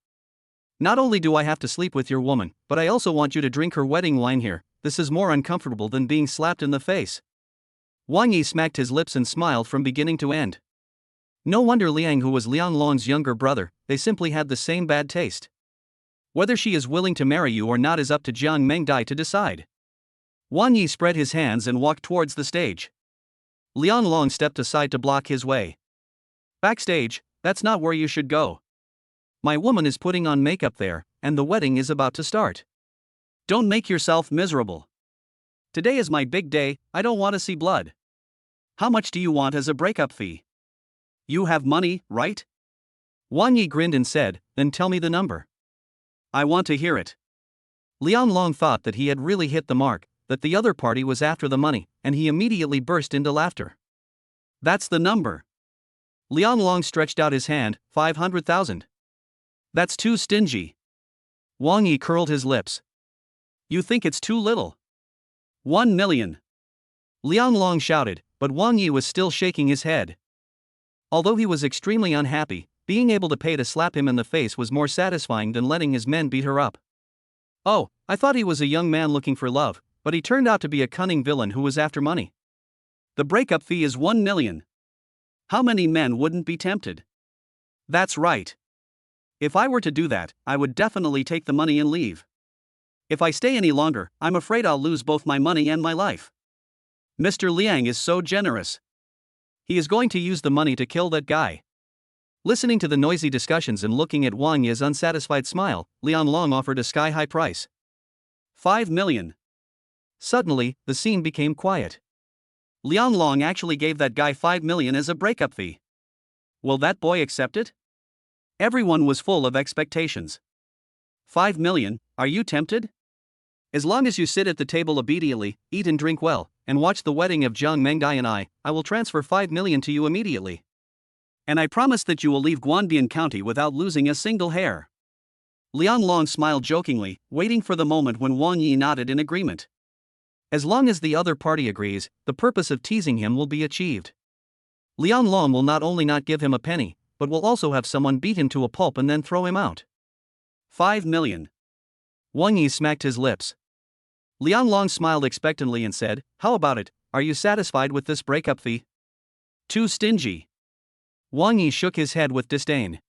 Not only do I have to sleep with your woman, but I also want you to drink her wedding wine here. This is more uncomfortable than being slapped in the face. Wang Yi smacked his lips and smiled from beginning to end. No wonder Liang, who was Liang Long's younger brother, they simply had the same bad taste. Whether she is willing to marry you or not is up to Jiang Mengdai to decide. Wang Yi spread his hands and walked towards the stage. Liang Long stepped aside to block his way. Backstage, that's not where you should go. My woman is putting on makeup there, and the wedding is about to start. Don't make yourself miserable. Today is my big day, I don't want to see blood. How much do you want as a breakup fee? You have money, right? Wang Yi grinned and said, then tell me the number. I want to hear it. Liang Long thought that he had really hit the mark, that the other party was after the money, and he immediately burst into laughter. That's the number. Liang Long stretched out his hand, 500,000. That's too stingy. Wang Yi curled his lips. You think it's too little? 1 million. Liang Long shouted, but Wang Yi was still shaking his head. Although he was extremely unhappy, being able to pay to slap him in the face was more satisfying than letting his men beat her up. Oh, I thought he was a young man looking for love, but he turned out to be a cunning villain who was after money. The breakup fee is 1 million. How many men wouldn't be tempted? That's right. If I were to do that, I would definitely take the money and leave. If I stay any longer, I'm afraid I'll lose both my money and my life. Mr. Liang is so generous. He is going to use the money to kill that guy. Listening to the noisy discussions and looking at Wang Yi's unsatisfied smile, Liang Long offered a sky-high price. 5 million. Suddenly, the scene became quiet. Liang Long actually gave that guy 5 million as a breakup fee. Will that boy accept it? Everyone was full of expectations. 5 million, are you tempted? As long as you sit at the table obediently, eat and drink well, and watch the wedding of Jiang Mengdai and I will transfer 5 million to you immediately. And I promise that you will leave Guanbian County without losing a single hair. Liang Long smiled jokingly, waiting for the moment when Wang Yi nodded in agreement. As long as the other party agrees, the purpose of teasing him will be achieved. Liang Long will not only not give him a penny, but will also have someone beat him to a pulp and then throw him out. 5 million. Wang Yi smacked his lips. Liang Long smiled expectantly and said, how about it, are you satisfied with this breakup fee? Too stingy. Wang Yi shook his head with disdain.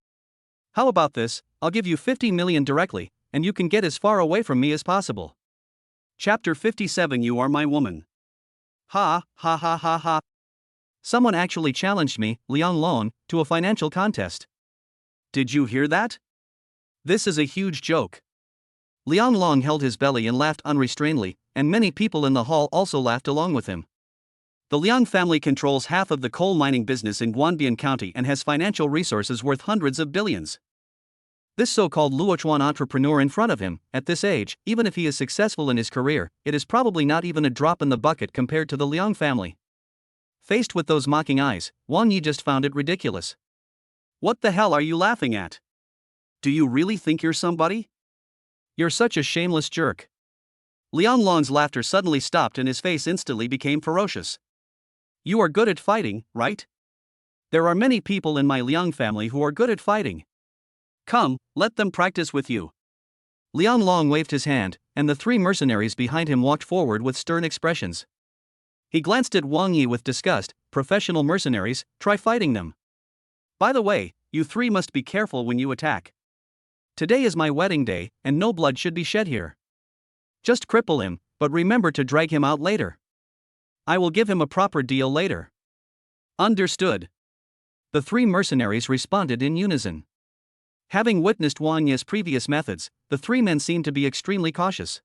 How about this, I'll give you 50 million directly, and you can get as far away from me as possible. Chapter 57. You are my woman. Ha, ha ha ha ha. Someone actually challenged me, Liang Long, to a financial contest. Did you hear that? This is a huge joke. Liang Long held his belly and laughed unrestrainedly, and many people in the hall also laughed along with him. The Liang family controls half of the coal mining business in Guanbian County and has financial resources worth hundreds of billions. This so-called Luochuan entrepreneur in front of him, at this age, even if he is successful in his career, it is probably not even a drop in the bucket compared to the Liang family. Faced with those mocking eyes, Wang Yi just found it ridiculous. What the hell are you laughing at? Do you really think you're somebody? You're such a shameless jerk. Liang Long's laughter suddenly stopped and his face instantly became ferocious. You are good at fighting, right? There are many people in my Liang family who are good at fighting. Come, let them practice with you. Liang Long waved his hand, and the three mercenaries behind him walked forward with stern expressions. He glanced at Wang Yi with disgust. Professional mercenaries, try fighting them. By the way, you three must be careful when you attack. Today is my wedding day, and no blood should be shed here. Just cripple him, but remember to drag him out later. I will give him a proper deal later. Understood. The three mercenaries responded in unison. Having witnessed Wang Yi's previous methods, the three men seemed to be extremely cautious.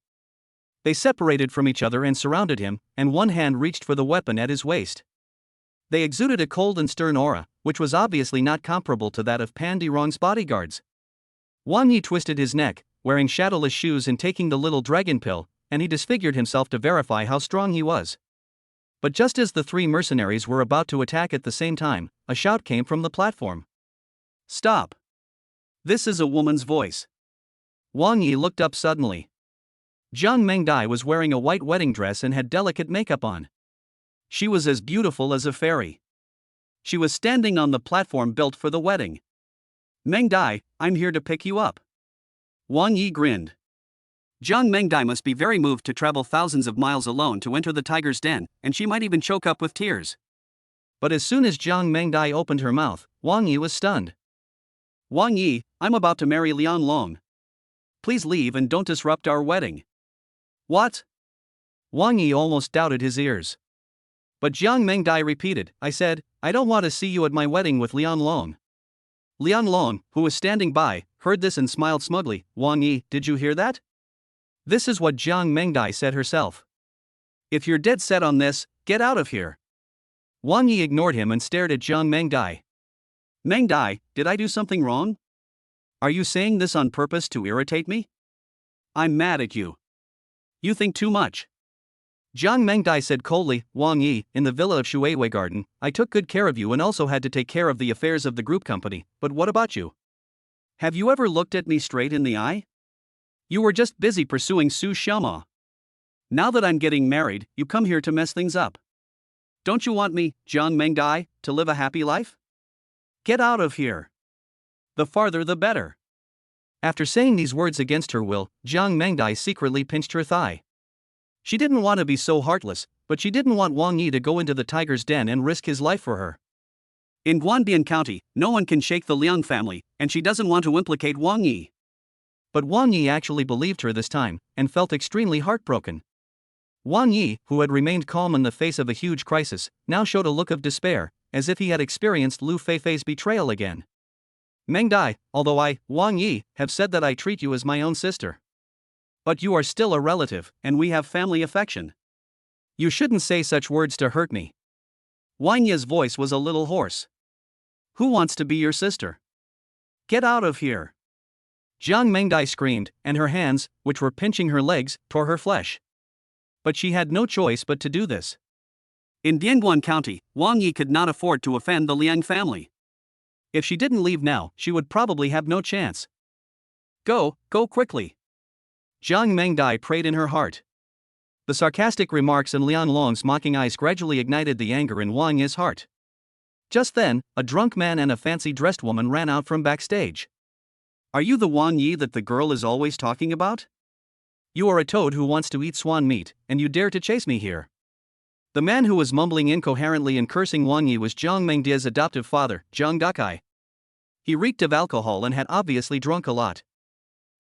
They separated from each other and surrounded him, and one hand reached for the weapon at his waist. They exuded a cold and stern aura, which was obviously not comparable to that of Pan Dirong's bodyguards. Wang Yi twisted his neck, wearing shadowless shoes and taking the little dragon pill, and he disfigured himself to verify how strong he was. But just as the three mercenaries were about to attack at the same time, a shout came from the platform. Stop! This is a woman's voice. Wang Yi looked up suddenly. Jiang Mengdai was wearing a white wedding dress and had delicate makeup on. She was as beautiful as a fairy. She was standing on the platform built for the wedding. Mengdai, I'm here to pick you up. Wang Yi grinned. Jiang Mengdai must be very moved to travel thousands of miles alone to enter the tiger's den, and she might even choke up with tears. But as soon as Jiang Mengdai opened her mouth, Wang Yi was stunned. Wang Yi, I'm about to marry Liang Long. Please leave and don't disrupt our wedding. What? Wang Yi almost doubted his ears. But Jiang Mengdai repeated, I said, I don't want to see you at my wedding with Liang Long. Liang Long, who was standing by, heard this and smiled smugly. Wang Yi, did you hear that? This is what Jiang Mengdai said herself. If you're dead set on this, get out of here. Wang Yi ignored him and stared at Jiang Mengdai. Mengdai, did I do something wrong? Are you saying this on purpose to irritate me? I'm mad at you. You think too much. Jiang Mengdai said coldly, Wang Yi, in the villa of Shuiwei Garden, I took good care of you and also had to take care of the affairs of the group company, but what about you? Have you ever looked at me straight in the eye? You were just busy pursuing Su Xiaoma. Now that I'm getting married, you come here to mess things up. Don't you want me, Jiang Mengdai, to live a happy life? Get out of here. The farther the better. After saying these words against her will, Jiang Mengdai secretly pinched her thigh. She didn't want to be so heartless, but she didn't want Wang Yi to go into the tiger's den and risk his life for her. In Guanbian County, no one can shake the Liang family, and she doesn't want to implicate Wang Yi. But Wang Yi actually believed her this time, and felt extremely heartbroken. Wang Yi, who had remained calm in the face of a huge crisis, now showed a look of despair, as if he had experienced Lu Feifei's betrayal again. Mengdai, although I, Wang Yi, have said that I treat you as my own sister. But you are still a relative, and we have family affection. You shouldn't say such words to hurt me. Wang Yi's voice was a little hoarse. Who wants to be your sister? Get out of here. Jiang Mengdai screamed, and her hands, which were pinching her legs, tore her flesh. But she had no choice but to do this. In Dianguan County, Wang Yi could not afford to offend the Liang family. If she didn't leave now, she would probably have no chance. Go quickly. Jiang Mengdai prayed in her heart. The sarcastic remarks and Liang Long's mocking eyes gradually ignited the anger in Wang Yi's heart. Just then, a drunk man and a fancy-dressed woman ran out from backstage. Are you the Wang Yi that the girl is always talking about? You are a toad who wants to eat swan meat, and you dare to chase me here. The man who was mumbling incoherently and cursing Wang Yi was Jiang Mengdia's adoptive father, Jiang Dakai. He reeked of alcohol and had obviously drunk a lot.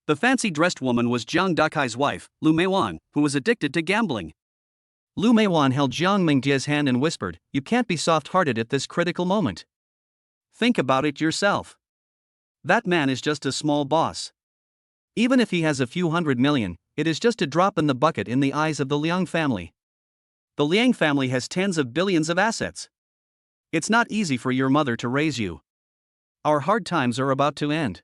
The fancy-dressed woman was Jiang Dakai's wife, Lu Meiwan, who was addicted to gambling. Lu Meiwan held Jiang Mingdia's hand and whispered, "You can't be soft-hearted at this critical moment. Think about it yourself. That man is just a small boss. Even if he has a few $100 million, it is just a drop in the bucket in the eyes of the Liang family. The Liang family has tens of billions of assets. It's not easy for your mother to raise you. Our hard times are about to end.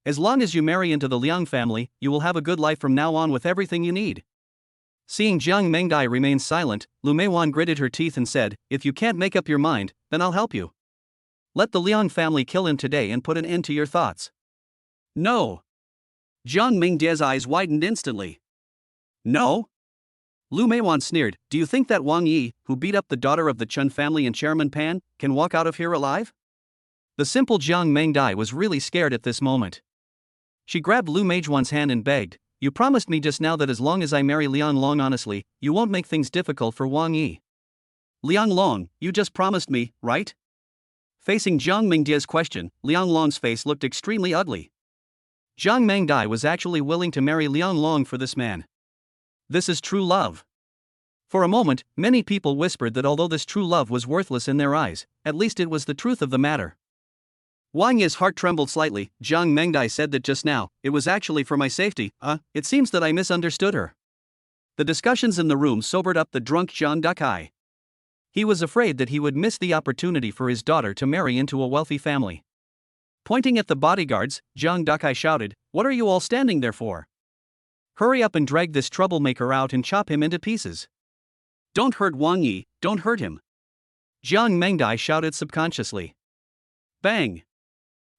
As long as you marry into the Liang family, you will have a good life from now on with everything you need." Seeing Jiang Mengdai remain silent, Lu Meiwan gritted her teeth and said, "If you can't make up your mind, then I'll help you. Let the Liang family kill him today and put an end to your thoughts." "No." Jiang Mingdia's eyes widened instantly. "No?" Lu Meiwan sneered, "Do you think that Wang Yi, who beat up the daughter of the Chen family and Chairman Pan, can walk out of here alive?" The simple Jiang Mengdai was really scared at this moment. She grabbed Lu Meijuan's hand and begged, "You promised me just now that as long as I marry Liang Long honestly, you won't make things difficult for Wang Yi." "Liang Long, you just promised me, right?" Facing Jiang Mingdia's question, Liang Long's face looked extremely ugly. Jiang Mengdai was actually willing to marry Liang Long for this man. This is true love. For a moment, many people whispered that although this true love was worthless in their eyes, at least it was the truth of the matter. Wang Yi's heart trembled slightly. Jiang Mengdai said that just now, "It was actually for my safety." It seems that I misunderstood her. The discussions in the room sobered up the drunk Jiang Dakai. He was afraid that he would miss the opportunity for his daughter to marry into a wealthy family. Pointing at the bodyguards, Jiang Dakai shouted, "What are you all standing there for? Hurry up and drag this troublemaker out and chop him into pieces. Don't hurt Wang Yi, don't hurt him." Jiang Mengdai shouted subconsciously. Bang!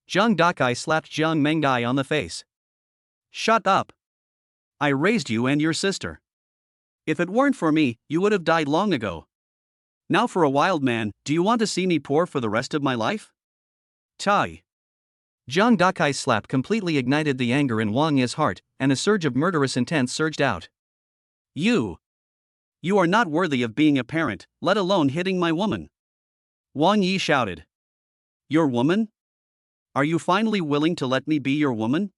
Jiang Dakai slapped Jiang Mengdai on the face. "Shut up. I raised you and your sister. If it weren't for me, you would have died long ago. Now for a wild man, do you want to see me poor for the rest of my life?" Tai. Jiang Dakai's slap completely ignited the anger in Wang Yi's heart, and a surge of murderous intent surged out. You are not worthy of being a parent, let alone hitting my woman." Wang Yi shouted. "Your woman? Are you finally willing to let me be your woman?"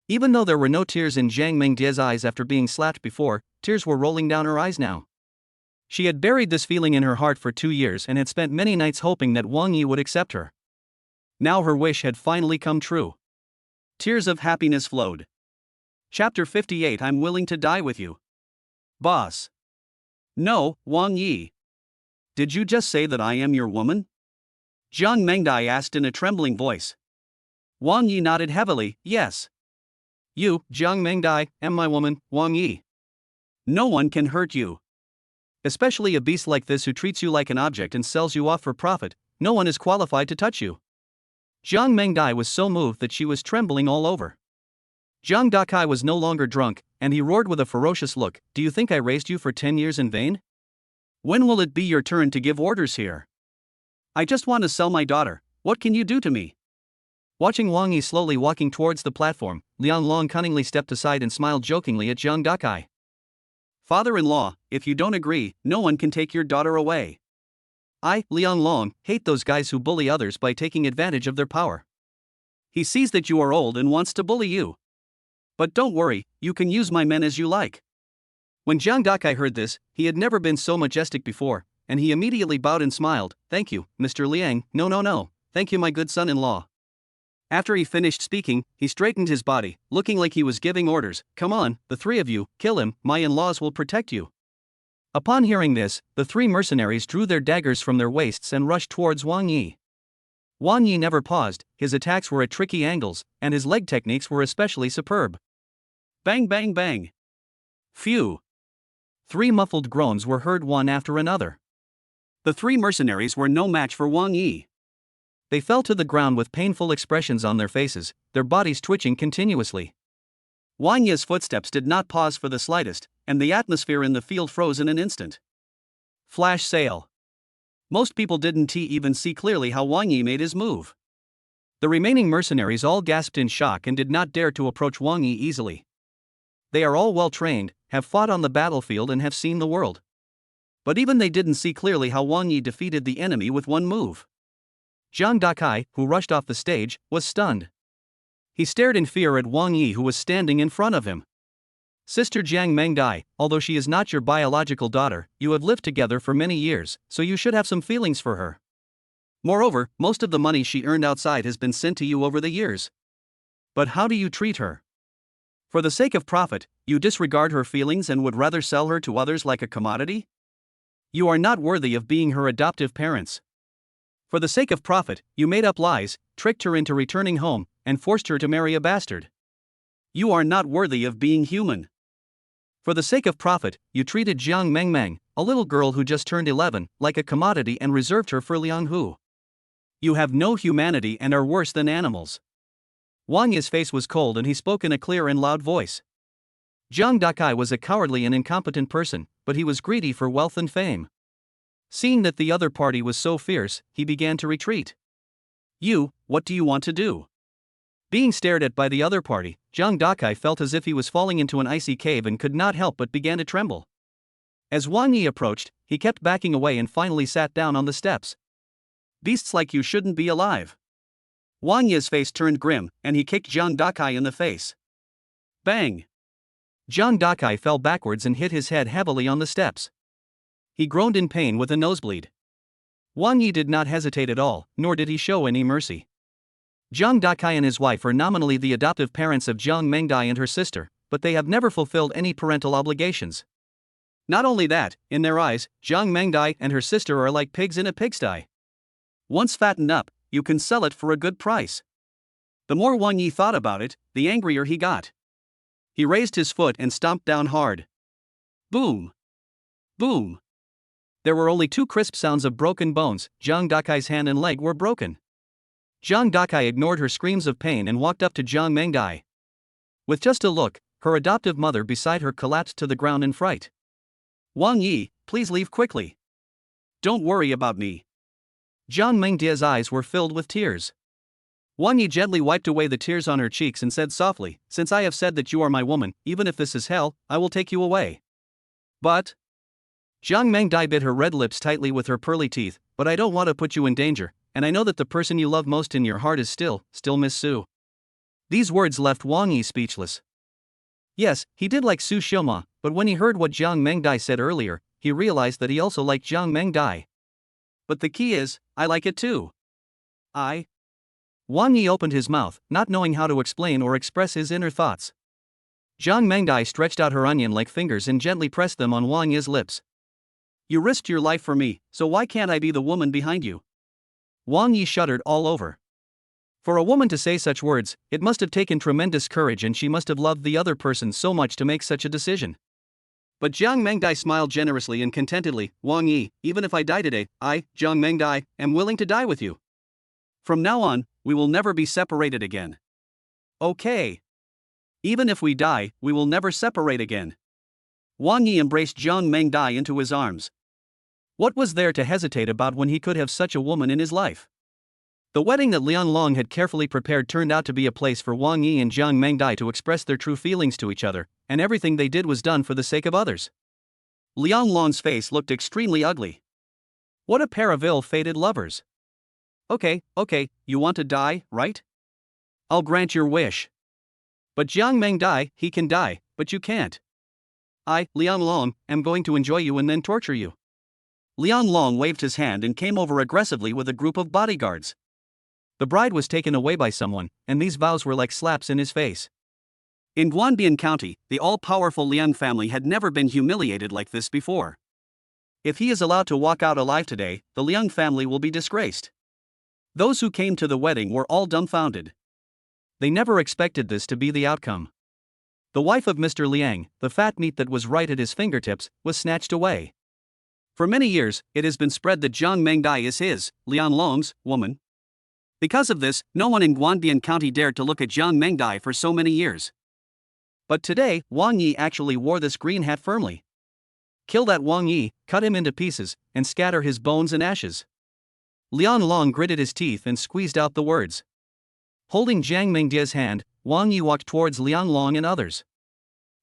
Even though there were no tears in Jiang Mengdia's eyes after being slapped before, tears were rolling down her eyes now. She had buried this feeling in her heart for 2 years and had spent many nights hoping that Wang Yi would accept her. Now her wish had finally come true. Tears of happiness flowed. Chapter 58. I'm willing to die with you. Boss. No, Wang Yi. Did you just say that I am your woman? Jiang Mengdai asked in a trembling voice. Wang Yi nodded heavily, yes. You, Jiang Mengdai, am my woman, Wang Yi. No one can hurt you. Especially a beast like this who treats you like an object and sells you off for profit. No one is qualified to touch you. Jiang Mengdai was so moved that she was trembling all over. Jiang Dakai was no longer drunk, and he roared with a ferocious look, "Do you think I raised you for 10 years in vain? When will it be your turn to give orders here? I just want to sell my daughter. What can you do to me?" Watching Wang Yi slowly walking towards the platform, Liang Long cunningly stepped aside and smiled jokingly at Jiang Dakai. "Father-in-law, if you don't agree, no one can take your daughter away. I, Liang Long, hate those guys who bully others by taking advantage of their power. He sees that you are old and wants to bully you. But don't worry, you can use my men as you like." When Jiang Dakai heard this, he had never been so majestic before, and he immediately bowed and smiled. "Thank you, Mr. Liang, no, thank you my good son-in-law." After he finished speaking, he straightened his body, looking like he was giving orders. "Come on, the three of you, kill him, my in-laws will protect you." Upon hearing this, the three mercenaries drew their daggers from their waists and rushed towards Wang Yi. Wang Yi never paused, his attacks were at tricky angles, and his leg techniques were especially superb. Bang bang bang. Phew. 3 muffled groans were heard one after another. The 3 mercenaries were no match for Wang Yi. They fell to the ground with painful expressions on their faces, their bodies twitching continuously. Wang Yi's footsteps did not pause for the slightest, and the atmosphere in the field froze in an instant. Flash sale. Most people didn't even see clearly how Wang Yi made his move. The remaining mercenaries all gasped in shock and did not dare to approach Wang Yi easily. They are all well trained, have fought on the battlefield and have seen the world. But even they didn't see clearly how Wang Yi defeated the enemy with one move. Jiang Dakai, who rushed off the stage, was stunned. He stared in fear at Wang Yi, who was standing in front of him. Sister Jiang Mengdai, although she is not your biological daughter, you have lived together for many years, so you should have some feelings for her. Moreover, most of the money she earned outside has been sent to you over the years. But how do you treat her? For the sake of profit, you disregard her feelings and would rather sell her to others like a commodity? You are not worthy of being her adoptive parents. For the sake of profit, you made up lies, tricked her into returning home, and forced her to marry a bastard. You are not worthy of being human. For the sake of profit, you treated Jiang Mengmeng, a little girl who just turned 11, like a commodity and reserved her for Liang Hu. You have no humanity and are worse than animals. Wang Yi's face was cold and he spoke in a clear and loud voice. Jiang Dakai was a cowardly and incompetent person, but he was greedy for wealth and fame. Seeing that the other party was so fierce, he began to retreat. You, what do you want to do? Being stared at by the other party, Jiang Dakai felt as if he was falling into an icy cave and could not help but began to tremble. As Wang Yi approached, he kept backing away and finally sat down on the steps. Beasts like you shouldn't be alive. Wang Yi's face turned grim, and he kicked Jiang Dakai in the face. Bang! Jiang Dakai fell backwards and hit his head heavily on the steps. He groaned in pain with a nosebleed. Wang Yi did not hesitate at all, nor did he show any mercy. Jiang Dakai and his wife are nominally the adoptive parents of Jiang Mengdai and her sister, but they have never fulfilled any parental obligations. Not only that, in their eyes, Jiang Mengdai and her sister are like pigs in a pigsty. Once fattened up, you can sell it for a good price. The more Wang Yi thought about it, the angrier he got. He raised his foot and stomped down hard. Boom! Boom! There were only two crisp sounds of broken bones. Jiang Dakai's hand and leg were broken. Jiang Dakai ignored her screams of pain and walked up to Jiang Mengdai. With just a look, her adoptive mother beside her collapsed to the ground in fright. Wang Yi, please leave quickly. Don't worry about me. Jiang Mengdai's eyes were filled with tears. Wang Yi gently wiped away the tears on her cheeks and said softly, since I have said that you are my woman, even if this is hell, I will take you away. But... Jiang Mengdai bit her red lips tightly with her pearly teeth, but I don't want to put you in danger, and I know that the person you love most in your heart is still Miss Su. These words left Wang Yi speechless. Yes, he did like Su Xioma, but when he heard what Jiang Mengdai said earlier, he realized that he also liked Jiang Mengdai. But the key is, I like it too. Wang Yi opened his mouth, not knowing how to explain or express his inner thoughts. Jiang Mengdai stretched out her onion-like fingers and gently pressed them on Wang Yi's lips. You risked your life for me, so why can't I be the woman behind you? Wang Yi shuddered all over. For a woman to say such words, it must have taken tremendous courage and she must have loved the other person so much to make such a decision. But Jiang Mengdai smiled generously and contentedly. Wang Yi, even if I die today, I, Jiang Mengdai, am willing to die with you. From now on, we will never be separated again. Okay. Even if we die, we will never separate again. Wang Yi embraced Jiang Mengdai into his arms. What was there to hesitate about when he could have such a woman in his life? The wedding that Liang Long had carefully prepared turned out to be a place for Wang Yi and Jiang Mengdai to express their true feelings to each other, and everything they did was done for the sake of others. Liang Long's face looked extremely ugly. What a pair of ill-fated lovers. Okay, you want to die, right? I'll grant your wish. But Jiang Mengdai, he can die, but you can't. I, Liang Long, am going to enjoy you and then torture you. Liang Long waved his hand and came over aggressively with a group of bodyguards. The bride was taken away by someone, and these vows were like slaps in his face. In Guanbian County, the all-powerful Liang family had never been humiliated like this before. If he is allowed to walk out alive today, the Liang family will be disgraced. Those who came to the wedding were all dumbfounded. They never expected this to be the outcome. The wife of Mr. Liang, the fat meat that was right at his fingertips, was snatched away. For many years, it has been spread that Jiang Mengdai is his, Liang Long's, woman. Because of this, no one in Guanbian County dared to look at Jiang Mengdai for so many years. But today, Wang Yi actually wore this green hat firmly. Kill that Wang Yi, cut him into pieces, and scatter his bones and ashes. Liang Long gritted his teeth and squeezed out the words. Holding Jiang Mengdai's hand, Wang Yi walked towards Liang Long and others.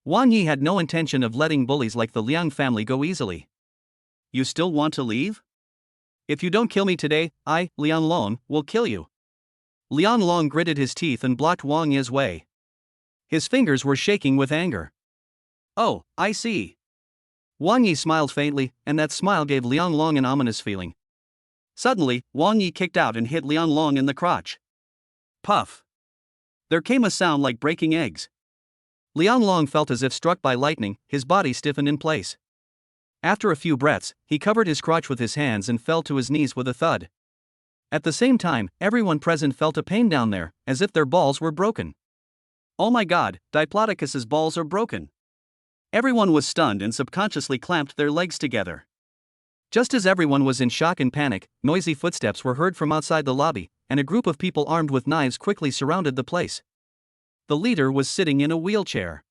Wang Yi had no intention of letting bullies like the Liang family go easily. You still want to leave? If you don't kill me today, I, Liang Long, will kill you. Liang Long gritted his teeth and blocked Wang Yi's way. His fingers were shaking with anger. Oh, I see. Wang Yi smiled faintly, and that smile gave Liang Long an ominous feeling. Suddenly, Wang Yi kicked out and hit Liang Long in the crotch. Puff! There came a sound like breaking eggs. Liang Long felt as if struck by lightning, his body stiffened in place. After a few breaths, he covered his crotch with his hands and fell to his knees with a thud. At the same time, everyone present felt a pain down there, as if their balls were broken. Oh my god, Diplodocus's balls are broken. Everyone was stunned and subconsciously clamped their legs together. Just as everyone was in shock and panic, noisy footsteps were heard from outside the lobby, and a group of people armed with knives quickly surrounded the place. The leader was sitting in a wheelchair.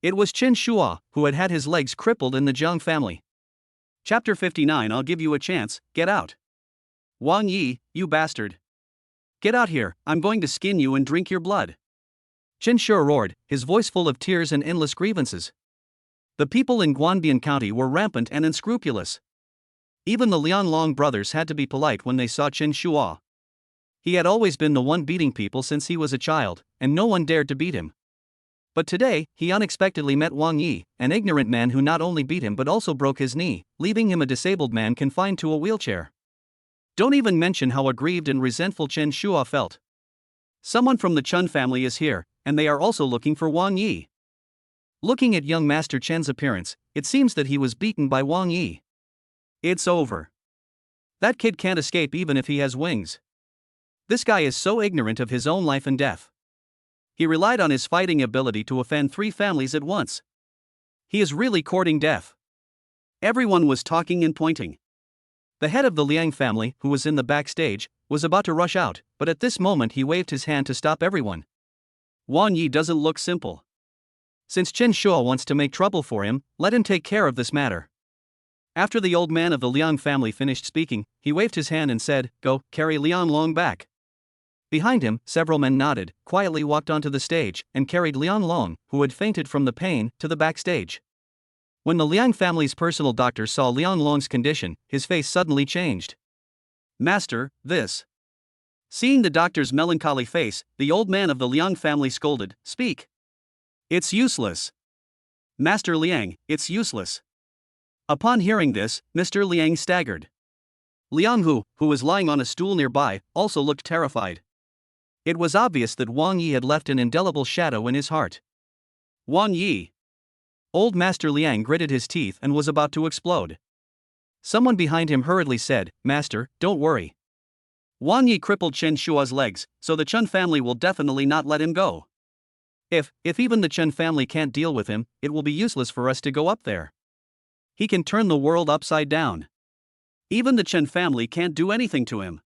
It was Chen Shua, who had had his legs crippled in the Zhang family. Chapter 59. I'll give you a chance, get out. Wang Yi, you bastard. Get out here, I'm going to skin you and drink your blood. Chen Shua roared, his voice full of tears and endless grievances. The people in Guanbian County were rampant and unscrupulous. Even the Liang Long brothers had to be polite when they saw Chen Shua. He had always been the one beating people since he was a child, and no one dared to beat him. But today, he unexpectedly met Wang Yi, an ignorant man who not only beat him but also broke his knee, leaving him a disabled man confined to a wheelchair. Don't even mention how aggrieved and resentful Chen Shua felt. Someone from the Chun family is here, and they are also looking for Wang Yi. Looking at young Master Chen's appearance, it seems that he was beaten by Wang Yi. It's over. That kid can't escape even if he has wings. This guy is so ignorant of his own life and death. He relied on his fighting ability to offend 3 families at once. He is really courting death. Everyone was talking and pointing. The head of the Liang family, who was in the backstage, was about to rush out, but at this moment he waved his hand to stop everyone. Wang Yi doesn't look simple. Since Chen Shua wants to make trouble for him, let him take care of this matter. After the old man of the Liang family finished speaking, he waved his hand and said, "Go, carry Liang Long back." Behind him, several men nodded, quietly walked onto the stage, and carried Liang Long, who had fainted from the pain, to the backstage. When the Liang family's personal doctor saw Liang Long's condition, his face suddenly changed. Master, this. Seeing the doctor's melancholy face, the old man of the Liang family scolded, "Speak." It's useless. Master Liang, it's useless. Upon hearing this, Mr. Liang staggered. Liang Hu, who was lying on a stool nearby, also looked terrified. It was obvious that Wang Yi had left an indelible shadow in his heart. Wang Yi. Old Master Liang gritted his teeth and was about to explode. Someone behind him hurriedly said, "Master, don't worry. Wang Yi crippled Chen Shua's legs, so the Chun family will definitely not let him go. If even the Chun family can't deal with him, it will be useless for us to go up there. He can turn the world upside down. Even the Chen family can't do anything to him."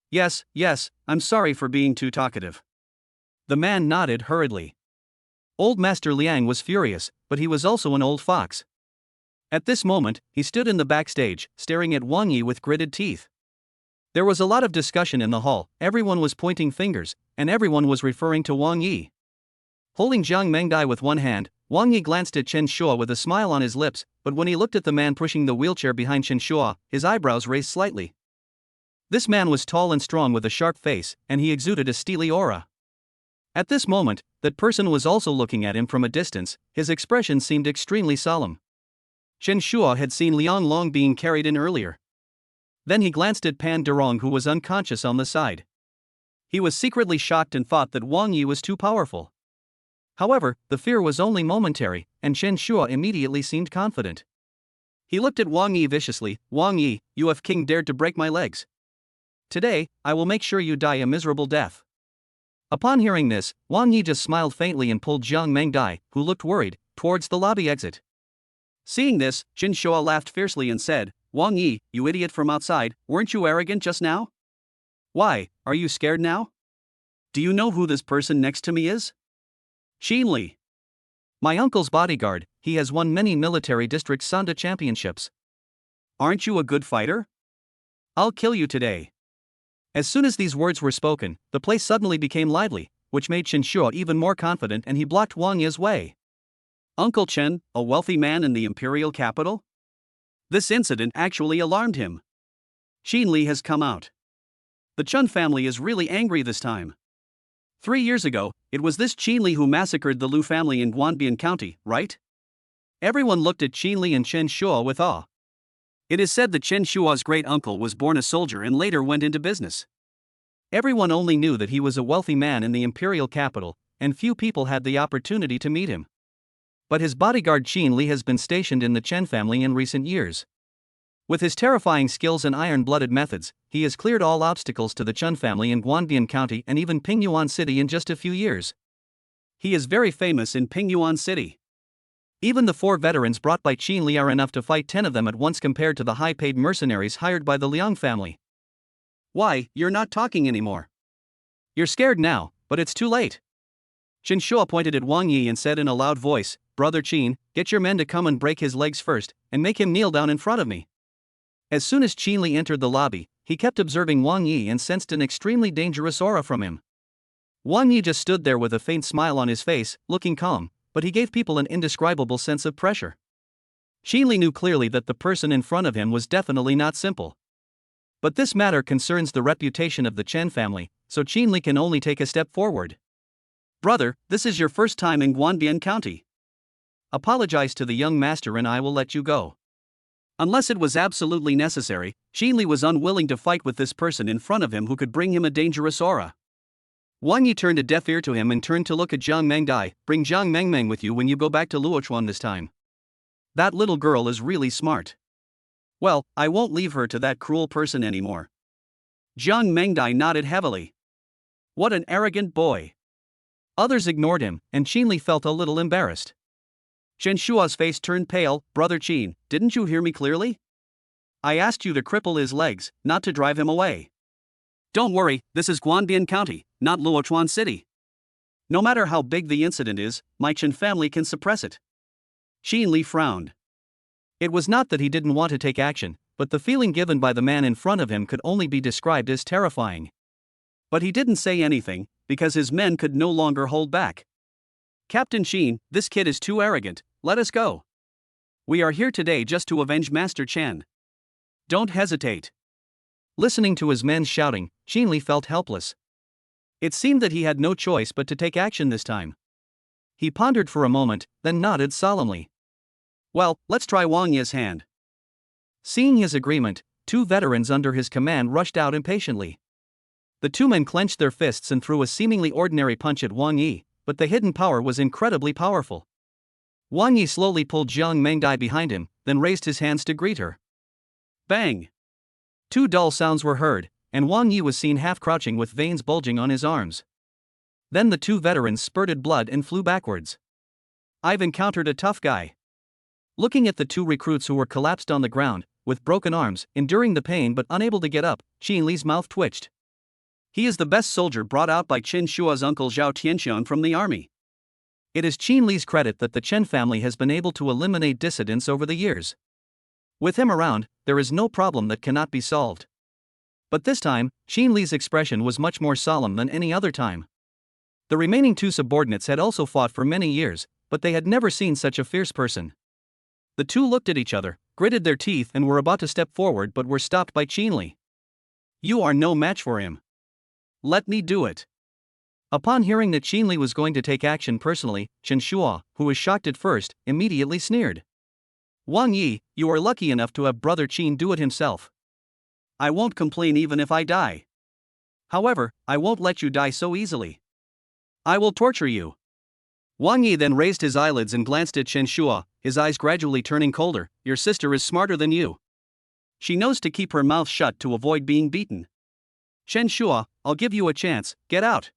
Yes, I'm sorry for being too talkative. The man nodded hurriedly. Old Master Liang was furious, but he was also an old fox. At this moment, he stood in the backstage, staring at Wang Yi with gritted teeth. There was a lot of discussion in the hall, everyone was pointing fingers, and everyone was referring to Wang Yi. Holding Jiang Mengdai with one hand, Wang Yi glanced at Chen Shua with a smile on his lips, but when he looked at the man pushing the wheelchair behind Chen Shua, his eyebrows raised slightly. This man was tall and strong with a sharp face, and he exuded a steely aura. At this moment, that person was also looking at him from a distance, his expression seemed extremely solemn. Chen Shua had seen Liang Long being carried in earlier. Then he glanced at Pan Derong, who was unconscious on the side. He was secretly shocked and thought that Wang Yi was too powerful. However, the fear was only momentary, and Chen Shua immediately seemed confident. He looked at Wang Yi viciously. "Wang Yi, you have king dared to break my legs. Today, I will make sure you die a miserable death." Upon hearing this, Wang Yi just smiled faintly and pulled Jiang Mengdai, who looked worried, towards the lobby exit. Seeing this, Chen Shua laughed fiercely and said, "Wang Yi, you idiot from outside, weren't you arrogant just now? Why, are you scared now? Do you know who this person next to me is? Li. My uncle's bodyguard, he has won many military district Sanda championships. Aren't you a good fighter? I'll kill you today." As soon as these words were spoken, the place suddenly became lively, which made Chen Shua even more confident, and he blocked Wang Yi's way. Uncle Chen, a wealthy man in the imperial capital? This incident actually alarmed him. Li has come out. The Chun family is really angry this time. 3 years ago, it was this Qin Li who massacred the Lu family in Guanbian County, right? Everyone looked at Qin Li and Chen Shua with awe. It is said that Chen Shua's great-uncle was born a soldier and later went into business. Everyone only knew that he was a wealthy man in the imperial capital, and few people had the opportunity to meet him. But his bodyguard Qin Li has been stationed in the Chen family in recent years. With his terrifying skills and iron-blooded methods, he has cleared all obstacles to the Chun family in Guanbian County and even Pingyuan City in just a few years. He is very famous in Pingyuan City. Even the 4 veterans brought by Qin Li are enough to fight 10 of them at once compared to the high-paid mercenaries hired by the Liang family. Why, you're not talking anymore. You're scared now, but it's too late. Chen Shua pointed at Wang Yi and said in a loud voice, "Brother Qin, get your men to come and break his legs first, and make him kneel down in front of me." As soon as Qin Li entered the lobby, he kept observing Wang Yi and sensed an extremely dangerous aura from him. Wang Yi just stood there with a faint smile on his face, looking calm, but he gave people an indescribable sense of pressure. Qin Li knew clearly that the person in front of him was definitely not simple. But this matter concerns the reputation of the Chen family, so Qin Li can only take a step forward. "Brother, this is your first time in Guanbian County. Apologize to the young master and I will let you go." Unless it was absolutely necessary, Qin Li was unwilling to fight with this person in front of him who could bring him a dangerous aura. Wang Yi turned a deaf ear to him and turned to look at Jiang Mengdai. "Bring Jiang Mengmeng with you when you go back to Luochuan this time. That little girl is really smart." "Well, I won't leave her to that cruel person anymore." Jiang Mengdai nodded heavily. What an arrogant boy. Others ignored him, and Qin Li felt a little embarrassed. Chen Shua's face turned pale. "Brother Qin, didn't you hear me clearly? I asked you to cripple his legs, not to drive him away. Don't worry, this is Guanbian County, not Luochuan City. No matter how big the incident is, my Chen family can suppress it." Qin Li frowned. It was not that he didn't want to take action, but the feeling given by the man in front of him could only be described as terrifying. But he didn't say anything, because his men could no longer hold back. "Captain Qin, this kid is too arrogant, let us go. We are here today just to avenge Master Chen. Don't hesitate." Listening to his men shouting, Qin Li felt helpless. It seemed that he had no choice but to take action this time. He pondered for a moment, then nodded solemnly. "Well, let's try Wang Yi's hand." Seeing his agreement, 2 veterans under his command rushed out impatiently. The 2 men clenched their fists and threw a seemingly ordinary punch at Wang Yi, but the hidden power was incredibly powerful. Wang Yi slowly pulled Jiang Mengdai behind him, then raised his hands to greet her. Bang! 2 dull sounds were heard, and Wang Yi was seen half-crouching with veins bulging on his arms. Then the 2 veterans spurted blood and flew backwards. "I've encountered a tough guy." Looking at the 2 recruits who were collapsed on the ground, with broken arms, enduring the pain but unable to get up, Qin Li's mouth twitched. He is the best soldier brought out by Chen Shua's uncle Zhao Tianxiang from the army. It is Qin Li's credit that the Chen family has been able to eliminate dissidents over the years. With him around, there is no problem that cannot be solved. But this time, Qin Li's expression was much more solemn than any other time. The remaining 2 subordinates had also fought for many years, but they had never seen such a fierce person. The 2 looked at each other, gritted their teeth and were about to step forward but were stopped by Qin Li. "You are no match for him. Let me do it." Upon hearing that Qin Li was going to take action personally, Chen Shua, who was shocked at first, immediately sneered. "Wang Yi, you are lucky enough to have Brother Qin do it himself. I won't complain even if I die. However, I won't let you die so easily. I will torture you." Wang Yi then raised his eyelids and glanced at Chen Shua, his eyes gradually turning colder. "Your sister is smarter than you. She knows to keep her mouth shut to avoid being beaten. Chen Shua, I'll give you a chance, get out."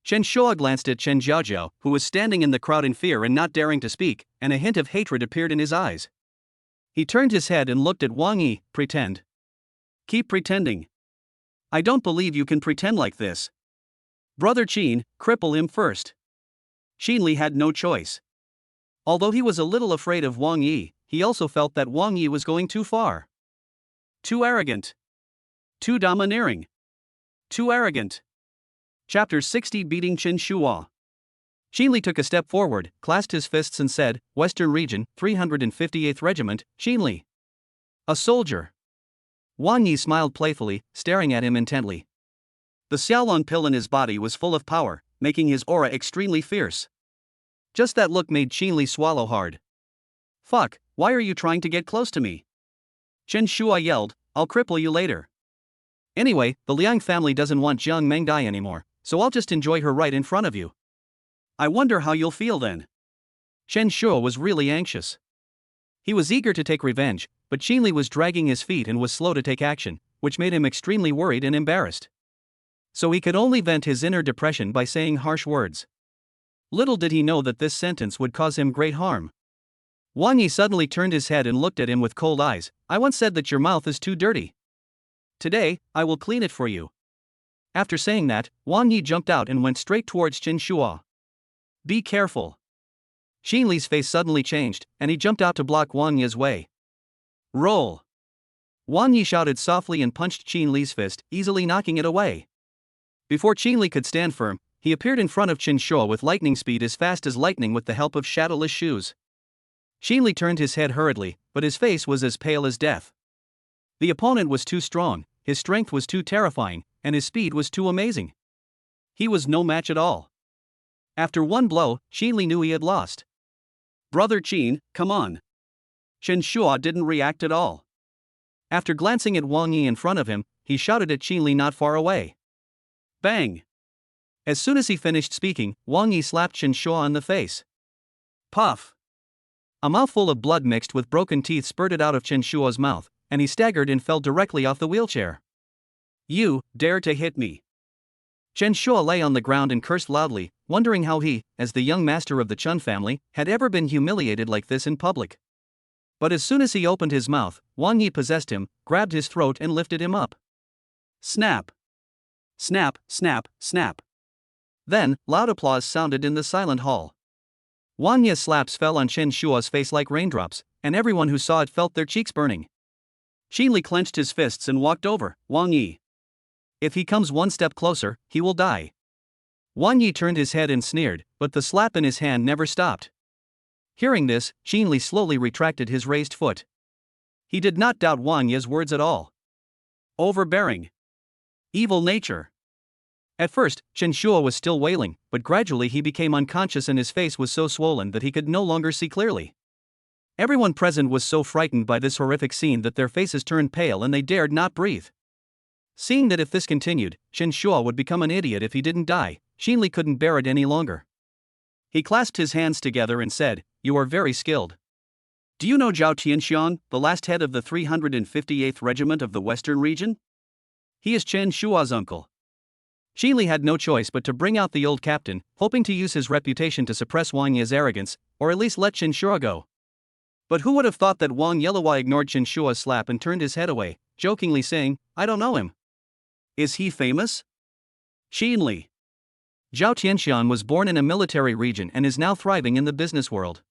Chen Shua glanced at Chen Jiaojiao, who was standing in the crowd in fear and not daring to speak, and a hint of hatred appeared in his eyes. He turned his head and looked at Wang Yi. "Pretend. Keep pretending. I don't believe you can pretend like this. Brother Qin, cripple him first." Qin Li had no choice. Although he was a little afraid of Wang Yi, he also felt that Wang Yi was going too far. Too arrogant. Too domineering. Too arrogant. Chapter 60 Beating Chen Shua. Qin Li took a step forward, clasped his fists and said, "Western Region, 358th Regiment, Qin Li. A soldier." Wang Yi smiled playfully, staring at him intently. The Xiaolong pill in his body was full of power, making his aura extremely fierce. Just that look made Qin Li swallow hard. Fuck, why are you trying to get close to me? Chen Shua yelled, I'll cripple you later. Anyway, the Liang family doesn't want Jiang Mengdai anymore, so I'll just enjoy her right in front of you. I wonder how you'll feel then. Chen Shua was really anxious. He was eager to take revenge, but Qin Li was dragging his feet and was slow to take action, which made him extremely worried and embarrassed. So he could only vent his inner depression by saying harsh words. Little did he know that this sentence would cause him great harm. Wang Yi suddenly turned his head and looked at him with cold eyes. I once said that your mouth is too dirty. Today, I will clean it for you. After saying that, Wang Yi jumped out and went straight towards Chen Shua. Be careful. Qin Li's face suddenly changed, and he jumped out to block Wang Yi's way. Roll. Wang Yi shouted softly and punched Qin Li's fist, easily knocking it away. Before Qin Li could stand firm, he appeared in front of Chen Shua with lightning speed as fast as lightning with the help of shadowless shoes. Qin Li turned his head hurriedly, but his face was as pale as death. The opponent was too strong, his strength was too terrifying, and his speed was too amazing. He was no match at all. After one blow, Qin Li knew he had lost. Brother Qin, come on. Chen Shua didn't react at all. After glancing at Wang Yi in front of him, he shouted at Qin Li not far away. Bang! As soon as he finished speaking, Wang Yi slapped Chen Shua in the face. Puff! A mouthful of blood mixed with broken teeth spurted out of Chen Shua's mouth, and he staggered and fell directly off the wheelchair. You dare to hit me! Chen Shua lay on the ground and cursed loudly, wondering how he, as the young master of the Chun family, had ever been humiliated like this in public. But as soon as he opened his mouth, Wang Yi possessed him, grabbed his throat and lifted him up. Snap! Snap, snap, snap. Then, loud applause sounded in the silent hall. Wang Yi's slaps fell on Chen Shua's face like raindrops, and everyone who saw it felt their cheeks burning. Qin Li clenched his fists and walked over. Wang Yi. If he comes one step closer, he will die. Wang Yi turned his head and sneered, but the slap in his hand never stopped. Hearing this, Qin Li slowly retracted his raised foot. He did not doubt Wang Yi's words at all. Overbearing. Evil nature. At first, Chen Shua was still wailing, but gradually he became unconscious and his face was so swollen that he could no longer see clearly. Everyone present was so frightened by this horrific scene that their faces turned pale and they dared not breathe. Seeing that if this continued, Chen Shua would become an idiot if he didn't die, Qin Li couldn't bear it any longer. He clasped his hands together and said, You are very skilled. Do you know Zhao Tianxiang, the last head of the 358th Regiment of the Western Region? He is Chen Shua's uncle. Qin Li had no choice but to bring out the old captain, hoping to use his reputation to suppress Wang Yi's arrogance, or at least let Chen Shua go. But who would have thought that Wang Yelawai ignored Chen Shua's slap and turned his head away, jokingly saying, I don't know him. Is he famous? Qin Li. Zhao Tianxiang was born in a military region and is now thriving in the business world.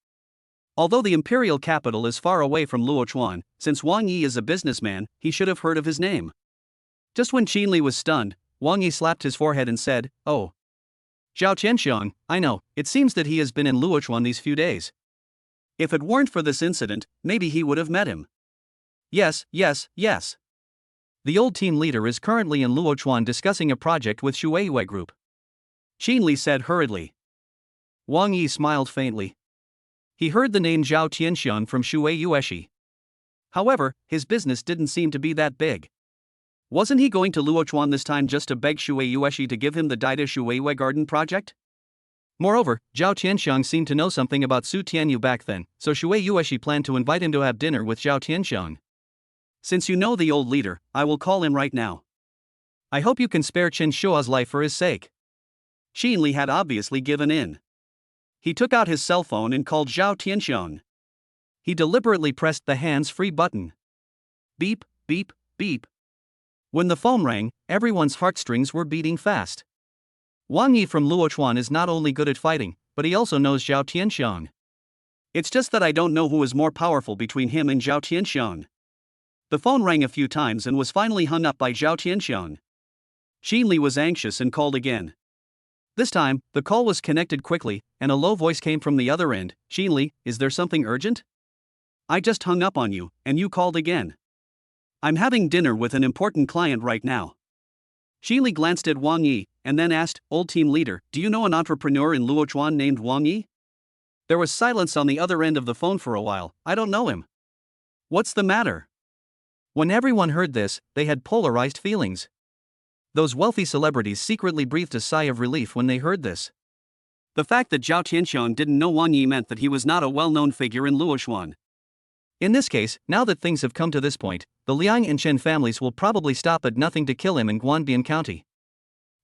Although the imperial capital is far away from Luochuan, since Wang Yi is a businessman, he should have heard of his name. Just when Qin Li was stunned, Wang Yi slapped his forehead and said, Oh. Zhao Tianxiang, I know, it seems that he has been in Luochuan these few days. If it weren't for this incident, maybe he would have met him. Yes. The old team leader is currently in Luochuan discussing a project with Shueiyue Group. Qin Li said hurriedly. Wang Yi smiled faintly. He heard the name Zhao Tianxiang from Shueiyue. However, his business didn't seem to be that big. Wasn't he going to Luochuan this time just to beg Shueiyue to give him the Daida Shueiyue Garden project? Moreover, Zhao Tianxiang seemed to know something about Su Tianyu back then, so Shueiyue planned to invite him to have dinner with Zhao Tianxiang. Since you know the old leader, I will call him right now. I hope you can spare Chen Shua's life for his sake. Qin Li had obviously given in. He took out his cell phone and called Zhao Tianxiang. He deliberately pressed the hands-free button. Beep, beep, beep. When the phone rang, everyone's heartstrings were beating fast. Wang Yi from Luochuan is not only good at fighting, but he also knows Zhao Tianxiang. It's just that I don't know who is more powerful between him and Zhao Tianxiang. The phone rang a few times and was finally hung up by Zhao Tianxiang. Qin Li was anxious and called again. This time, the call was connected quickly, and a low voice came from the other end. Qin Li, is there something urgent? I just hung up on you, and you called again. I'm having dinner with an important client right now. Xi Li glanced at Wang Yi, and then asked, "Old team leader, do you know an entrepreneur in Luochuan named Wang Yi?" There was silence on the other end of the phone for a while. "I don't know him." "What's the matter?" When everyone heard this, they had polarized feelings. Those wealthy celebrities secretly breathed a sigh of relief when they heard this. The fact that Zhao Tianxiang didn't know Wang Yi meant that he was not a well-known figure in Luochuan. In this case, now that things have come to this point, the Liang and Chen families will probably stop at nothing to kill him in Guanbian County.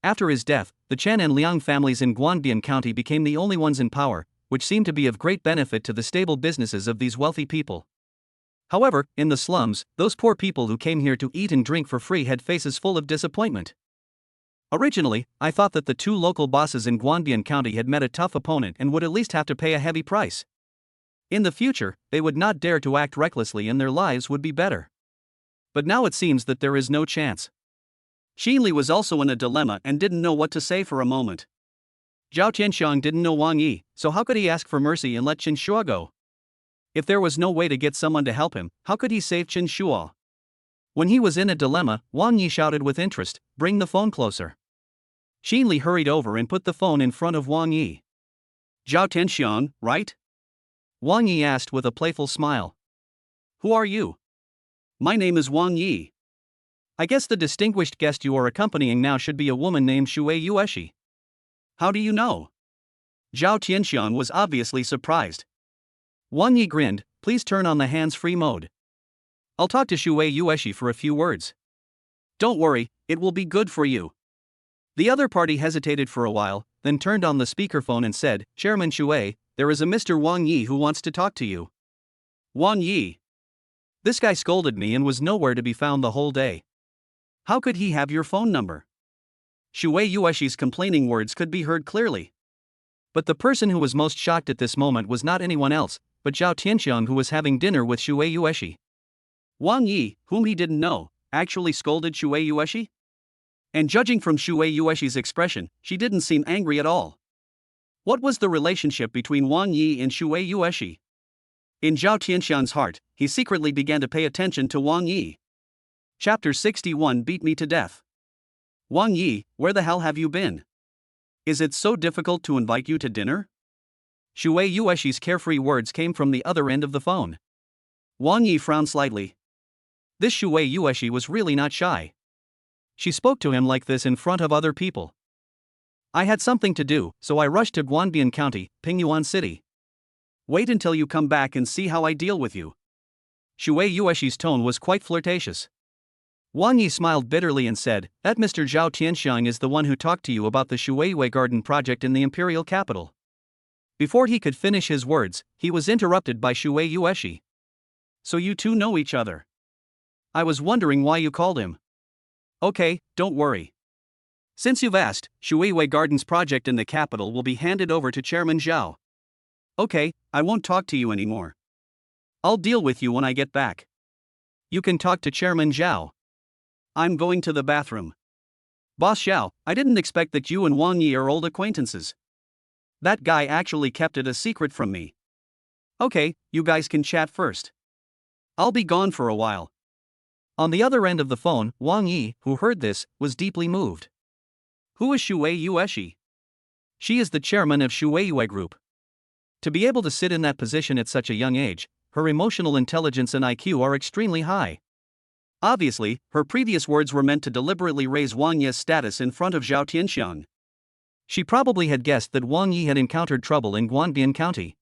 After his death, the Chen and Liang families in Guanbian County became the only ones in power, which seemed to be of great benefit to the stable businesses of these wealthy people. However, in the slums, those poor people who came here to eat and drink for free had faces full of disappointment. Originally, I thought that the two local bosses in Guanbian County had met a tough opponent and would at least have to pay a heavy price. In the future, they would not dare to act recklessly and their lives would be better. But now it seems that there is no chance. Xi Li was also in a dilemma and didn't know what to say for a moment. Zhao Tianxiang didn't know Wang Yi, so how could he ask for mercy and let Chen Shua go? If there was no way to get someone to help him, how could he save Chen Shua? When he was in a dilemma, Wang Yi shouted with interest, "Bring the phone closer." Xi Li hurried over and put the phone in front of Wang Yi. "Zhao Tianxiang, right?" Wang Yi asked with a playful smile. "Who are you?" "My name is Wang Yi." "I guess the distinguished guest you are accompanying now should be a woman named Shui Yueshi." "How do you know?" Zhao Tianxiang was obviously surprised. Wang Yi grinned, "Please turn on the hands-free mode. I'll talk to Shui Yueshi for a few words." "Don't worry, it will be good for you." The other party hesitated for a while, then turned on the speakerphone and said, "Chairman Shui, there is a Mr. Wang Yi who wants to talk to you." "Wang Yi? This guy scolded me and was nowhere to be found the whole day. How could he have your phone number?" Shui Yueshi's complaining words could be heard clearly. But the person who was most shocked at this moment was not anyone else, but Zhao Tianxiang, who was having dinner with Shui Yueshi. Wang Yi, whom he didn't know, actually scolded Shui Yueshi? And judging from Shui Yueshi's expression, she didn't seem angry at all. What was the relationship between Wang Yi and Shui Yueshi? In Zhao Tianxiang's heart, he secretly began to pay attention to Wang Yi. Chapter 61 Beat Me to Death. "Wang Yi, where the hell have you been? Is it so difficult to invite you to dinner?" Shui Yueshi's carefree words came from the other end of the phone. Wang Yi frowned slightly. This Shui Yueshi was really not shy. She spoke to him like this in front of other people. "I had something to do, so I rushed to Guanbian County, Pingyuan City. Wait until you come back and see how I deal with you." Shui Yueshi's tone was quite flirtatious. Wang Yi smiled bitterly and said, "That Mr. Zhao Tianxiang is the one who talked to you about the Shuiwei Garden project in the imperial capital." Before he could finish his words, he was interrupted by Shui Yueshi. "So you two know each other? I was wondering why you called him." "Okay, don't worry. Since you've asked, Shuiwei Gardens project in the capital will be handed over to Chairman Zhao." "Okay, I won't talk to you anymore. I'll deal with you when I get back." "You can talk to Chairman Zhao." "I'm going to the bathroom." "Boss Zhao, I didn't expect that you and Wang Yi are old acquaintances. That guy actually kept it a secret from me." "Okay, you guys can chat first. I'll be gone for a while." On the other end of the phone, Wang Yi, who heard this, was deeply moved. Who is Shui Yueshi? She is the chairman of Shuiwei Group. To be able to sit in that position at such a young age, her emotional intelligence and IQ are extremely high. Obviously, her previous words were meant to deliberately raise Wang Yi's status in front of Zhao Tianxiang. She probably had guessed that Wang Yi had encountered trouble in Guanbian County.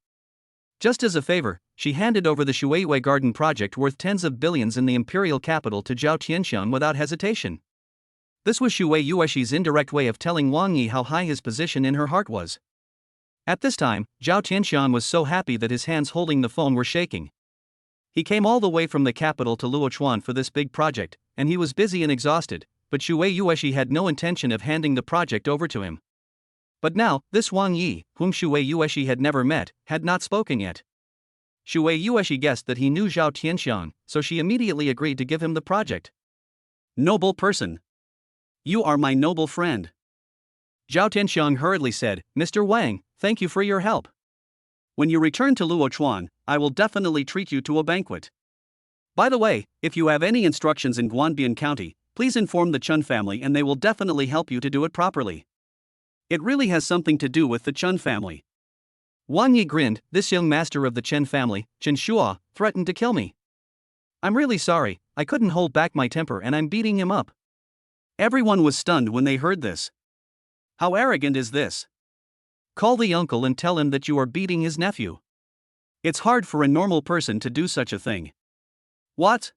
Just as a favor, she handed over the Shuiwei Garden project worth tens of billions in the imperial capital to Zhao Tianxiang without hesitation. This was Shui Yueshi's indirect way of telling Wang Yi how high his position in her heart was. At this time, Zhao Tianxiang was so happy that his hands holding the phone were shaking. He came all the way from the capital to Luochuan for this big project, and he was busy and exhausted, but Shui Yueshi had no intention of handing the project over to him. But now, this Wang Yi, whom Shui Yueshi had never met, had not spoken yet. Shui Yueshi guessed that he knew Zhao Tianxiang, so she immediately agreed to give him the project. "Noble person. You are my noble friend." Zhao Tianxiang hurriedly said, "Mr. Wang, thank you for your help. When you return to Luochuan, I will definitely treat you to a banquet. By the way, if you have any instructions in Guanbian County, please inform the Chun family and they will definitely help you to do it properly. It really has something to do with the Chun family. Wang Yi grinned. This young master of the Chen family, Chen Shua, threatened to kill me. I'm really sorry, I couldn't hold back my temper and I'm beating him up. Everyone was stunned when they heard this. How arrogant is this? Call the uncle and tell him that you are beating his nephew. It's hard for a normal person to do such a thing. What?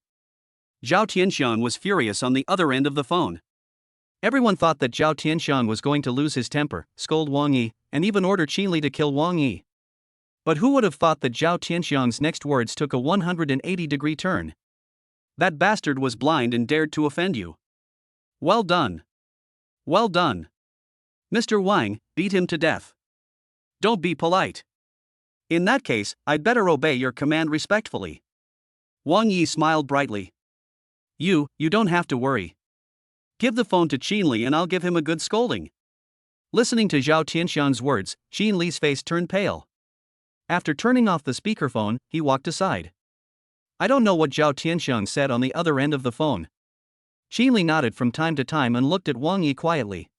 Zhao Tianxiang was furious on the other end of the phone. Everyone thought that Zhao Tianxiang was going to lose his temper, scold Wang Yi, and even order Qinli to kill Wang Yi. But who would have thought that Zhao Tianxiang's next words took a 180-degree turn? That bastard was blind and dared to offend you. Well done. Well done. Mr. Wang, beat him to death. Don't be polite. In that case, I'd better obey your command respectfully. Wang Yi smiled brightly. You don't have to worry. Give the phone to Qinli and I'll give him a good scolding. Listening to Zhao Tianxiang's words, Qinli's face turned pale. After turning off the speakerphone, he walked aside. I don't know what Zhao Tianxiang said on the other end of the phone. Qinli nodded from time to time and looked at Wang Yi quietly.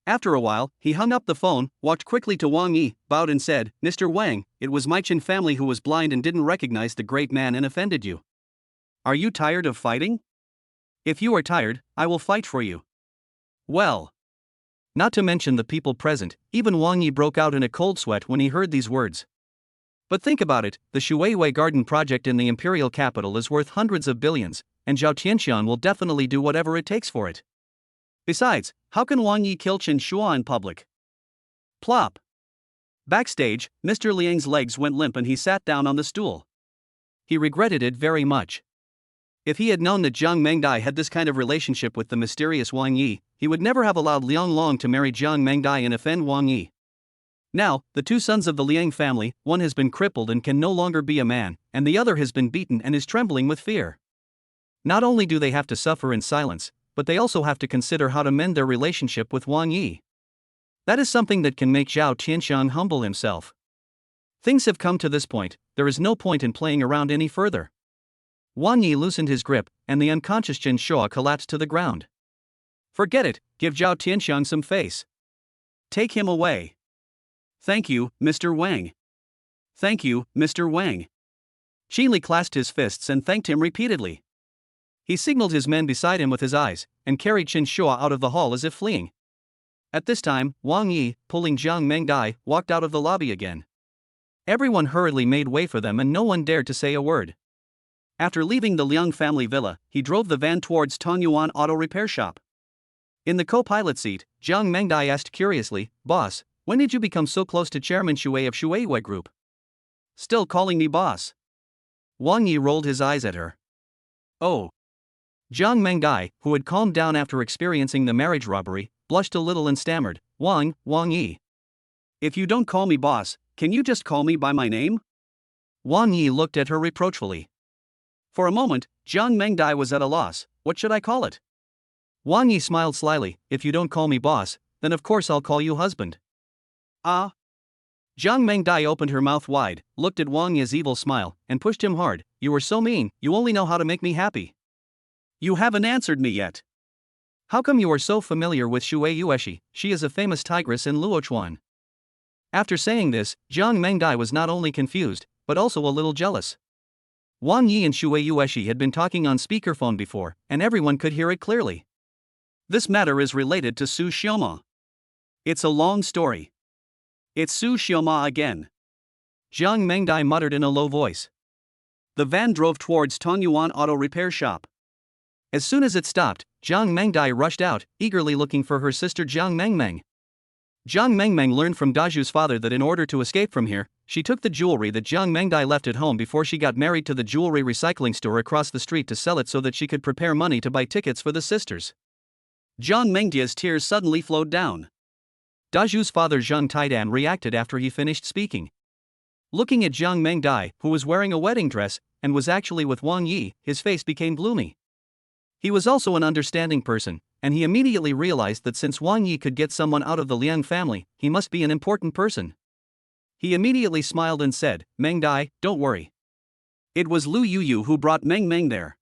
After a while, he hung up the phone, walked quickly to Wang Yi, bowed and said, Mr. Wang, it was my Chen family who was blind and didn't recognize the great man and offended you. Are you tired of fighting? If you are tired, I will fight for you. Well. Not to mention the people present, even Wang Yi broke out in a cold sweat when he heard these words. But think about it, the Shuiwei Garden project in the imperial capital is worth hundreds of billions, and Zhao Tianxiang will definitely do whatever it takes for it. Besides, how can Wang Yi kill Chen Shua in public? Plop. Backstage, Mr. Liang's legs went limp and he sat down on the stool. He regretted it very much. If he had known that Jiang Mengdai had this kind of relationship with the mysterious Wang Yi, he would never have allowed Liang Long to marry Jiang Mengdai and offend Wang Yi. Now, the two sons of the Liang family, one has been crippled and can no longer be a man, and the other has been beaten and is trembling with fear. Not only do they have to suffer in silence, but they also have to consider how to mend their relationship with Wang Yi. That is something that can make Zhao Tianxiang humble himself. Things have come to this point, there is no point in playing around any further. Wang Yi loosened his grip, and the unconscious Chen Shua collapsed to the ground. Forget it, give Zhao Tianxiang some face. Take him away. Thank you, Mr. Wang. Thank you, Mr. Wang. Qinli clasped his fists and thanked him repeatedly. He signaled his men beside him with his eyes, and carried Chen Shua out of the hall as if fleeing. At this time, Wang Yi, pulling Jiang Mengdai, walked out of the lobby again. Everyone hurriedly made way for them and no one dared to say a word. After leaving the Liang family villa, he drove the van towards Tonyuan Auto Repair Shop. In the co-pilot seat, Jiang Mengdai asked curiously, Boss, when did you become so close to Chairman Shui of Shuiwei Group? Still calling me boss. Wang Yi rolled his eyes at her. Oh. Jiang Mengdai, who had calmed down after experiencing the marriage robbery, blushed a little and stammered, Wang Yi. If you don't call me boss, can you just call me by my name? Wang Yi looked at her reproachfully. For a moment, Jiang Mengdai was at a loss. What should I call it? Wang Yi smiled slyly. If you don't call me boss, then of course I'll call you husband. Ah. Jiang Mengdai opened her mouth wide, looked at Wang Yi's evil smile, and pushed him hard. You are so mean, you only know how to make me happy. You haven't answered me yet. How come you are so familiar with Shui Yueshi? She is a famous tigress in Luochuan. After saying this, Jiang Mengdai was not only confused, but also a little jealous. Wang Yi and Shui Yueshi had been talking on speakerphone before, and everyone could hear it clearly. This matter is related to Su Xiaoma. It's a long story. It's Su Xiaoma again. Jiang Mengdai muttered in a low voice. The van drove towards Tonyuan Auto Repair Shop. As soon as it stopped, Jiang Mengdai rushed out, eagerly looking for her sister Jiang Mengmeng. Jiang Mengmeng learned from Daju's father that in order to escape from here, she took the jewelry that Jiang Mengdai left at home before she got married to the jewelry recycling store across the street to sell it so that she could prepare money to buy tickets for the sisters. Jiang Mengdia's tears suddenly flowed down. Daju's father Zheng Taidan reacted after he finished speaking. Looking at Jiang Mengdai, who was wearing a wedding dress, and was actually with Wang Yi, his face became gloomy. He was also an understanding person, and he immediately realized that since Wang Yi could get someone out of the Liang family, he must be an important person. He immediately smiled and said, Mengdai, don't worry. It was Lu Yuyu who brought Meng Meng there.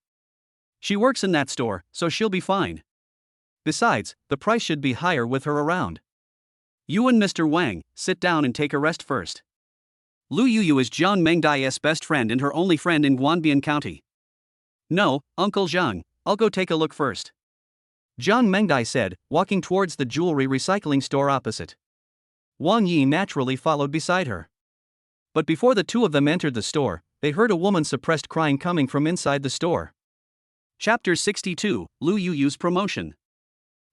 She works in that store, so she'll be fine. Besides, the price should be higher with her around. You and Mr. Wang, sit down and take a rest first. Lu Yuyu is Jiang Mengdai's best friend and her only friend in Guanbian County. No, Uncle Zhang, I'll go take a look first. Jiang Mengdai said, walking towards the jewelry recycling store opposite. Wang Yi naturally followed beside her. But before the two of them entered the store, they heard a woman's suppressed crying coming from inside the store. Chapter 62, Lu Yuyu's Promotion.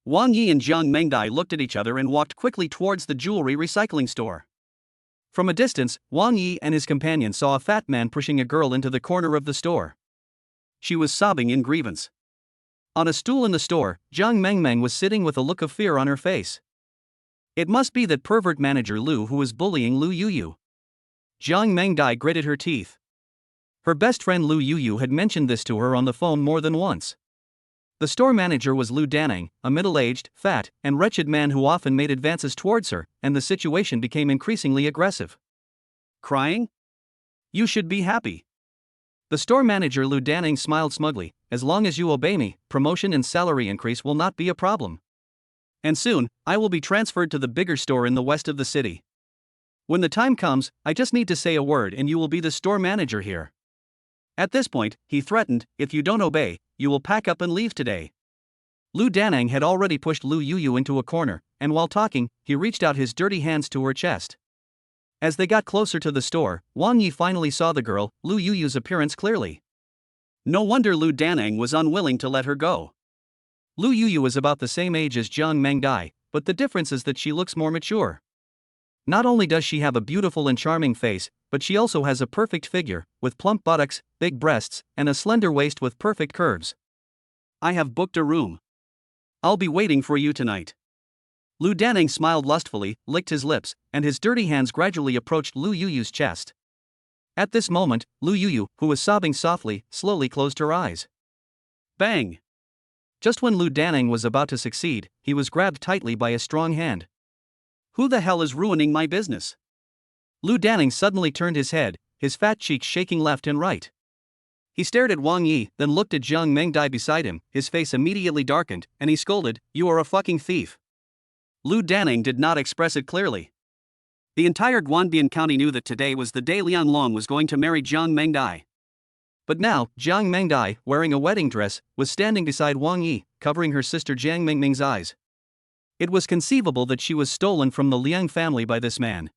Wang Yi and Jiang Mengdai looked at each other and walked quickly towards the jewelry recycling store. From a distance, Wang Yi and his companion saw a fat man pushing a girl into the corner of the store. She was sobbing in grievance. On a stool in the store, Jiang Mengmeng was sitting with a look of fear on her face. It must be that pervert manager Lu who was bullying Lu Yuyu. Jiang Mengdai gritted her teeth. Her best friend Lu Yuyu had mentioned this to her on the phone more than once. The store manager was Lu Danning, a middle-aged, fat, and wretched man who often made advances towards her, and the situation became increasingly aggressive. Crying? You should be happy. The store manager Lu Danning smiled smugly. As long as you obey me, promotion and salary increase will not be a problem. And soon, I will be transferred to the bigger store in the west of the city. When the time comes, I just need to say a word and you will be the store manager here. At this point, he threatened, if you don't obey, you will pack up and leave today. Lu Danang had already pushed Lu Yuyu into a corner, and while talking, he reached out his dirty hands to her chest. As they got closer to the store, Wang Yi finally saw the girl, Lu Yuyu's appearance clearly. No wonder Lu Danang was unwilling to let her go. Lu Yuyu is about the same age as Jiang Mengdai, but the difference is that she looks more mature. Not only does she have a beautiful and charming face, but she also has a perfect figure, with plump buttocks, big breasts, and a slender waist with perfect curves. I have booked a room. I'll be waiting for you tonight. Lu Danning smiled lustfully, licked his lips, and his dirty hands gradually approached Lu Yuyu's chest. At this moment, Lu Yuyu, who was sobbing softly, slowly closed her eyes. Bang! Just when Lu Danning was about to succeed, he was grabbed tightly by a strong hand. Who the hell is ruining my business? Lu Danning suddenly turned his head, his fat cheeks shaking left and right. He stared at Wang Yi, then looked at Jiang Mengdai beside him, his face immediately darkened, and he scolded, You are a fucking thief. Lu Danning did not express it clearly. The entire Guanbian County knew that today was the day Lian Long was going to marry Jiang Mengdai. But now, Jiang Mengdai, wearing a wedding dress, was standing beside Wang Yi, covering her sister Jiang Mengming's eyes. It was conceivable that she was stolen from the Liang family by this man.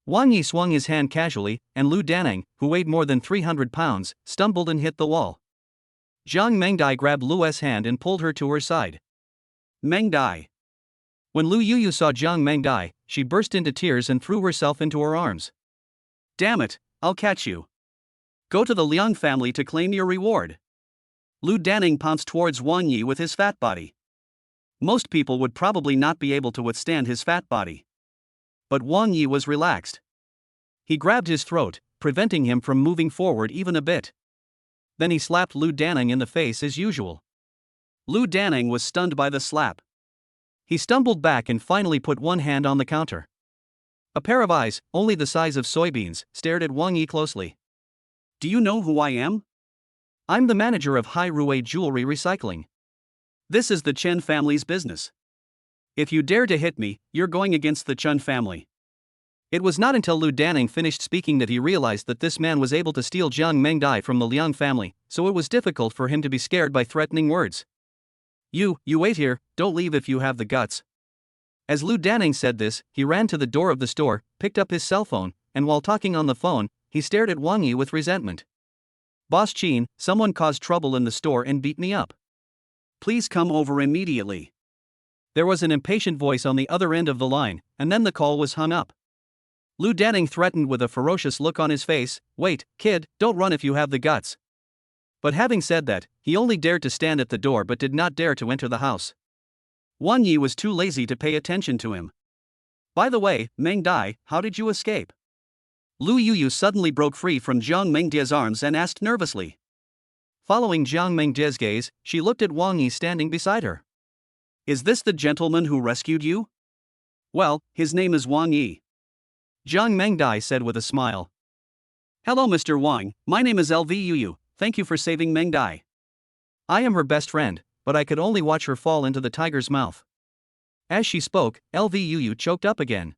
Wang Yi swung his hand casually, and Lu Danning, who weighed more than 300 pounds, stumbled and hit the wall. Jiang Mengdai grabbed Lu's hand and pulled her to her side. Mengdai. When Lu Yuyu saw Jiang Mengdai, she burst into tears and threw herself into her arms. Damn it, I'll catch you. Go to the Liang family to claim your reward. Lu Danning pounced towards Wang Yi with his fat body. Most people would probably not be able to withstand his fat body. But Wang Yi was relaxed. He grabbed his throat, preventing him from moving forward even a bit. Then he slapped Lu Danning in the face as usual. Lu Danning was stunned by the slap. He stumbled back and finally put one hand on the counter. A pair of eyes, only the size of soybeans, stared at Wang Yi closely. Do you know who I am? I'm the manager of Hai Rui Jewelry Recycling. This is the Chen family's business. If you dare to hit me, you're going against the Chen family. It was not until Lu Danning finished speaking that he realized that this man was able to steal Jiang Mengdai from the Liang family, so it was difficult for him to be scared by threatening words. You wait here, don't leave if you have the guts. As Lu Danning said this, he ran to the door of the store, picked up his cell phone, and while talking on the phone, he stared at Wang Yi with resentment. Boss Qin, someone caused trouble in the store and beat me up. Please come over immediately. There was an impatient voice on the other end of the line, and then the call was hung up. Lu Danning threatened with a ferocious look on his face, Wait, kid, don't run if you have the guts. But having said that, he only dared to stand at the door but did not dare to enter the house. Wang Yi was too lazy to pay attention to him. By the way, Mengdai, how did you escape? Lu Yuyu suddenly broke free from Jiang Mengdia's arms and asked nervously. Following Jiang Mengdia's gaze, she looked at Wang Yi standing beside her. Is this the gentleman who rescued you? Well, his name is Wang Yi. Jiang Mengdai said with a smile. Hello Mr. Wang, my name is LV Yuyu, thank you for saving Mengdai. I am her best friend, but I could only watch her fall into the tiger's mouth. As she spoke, Lvu choked up again.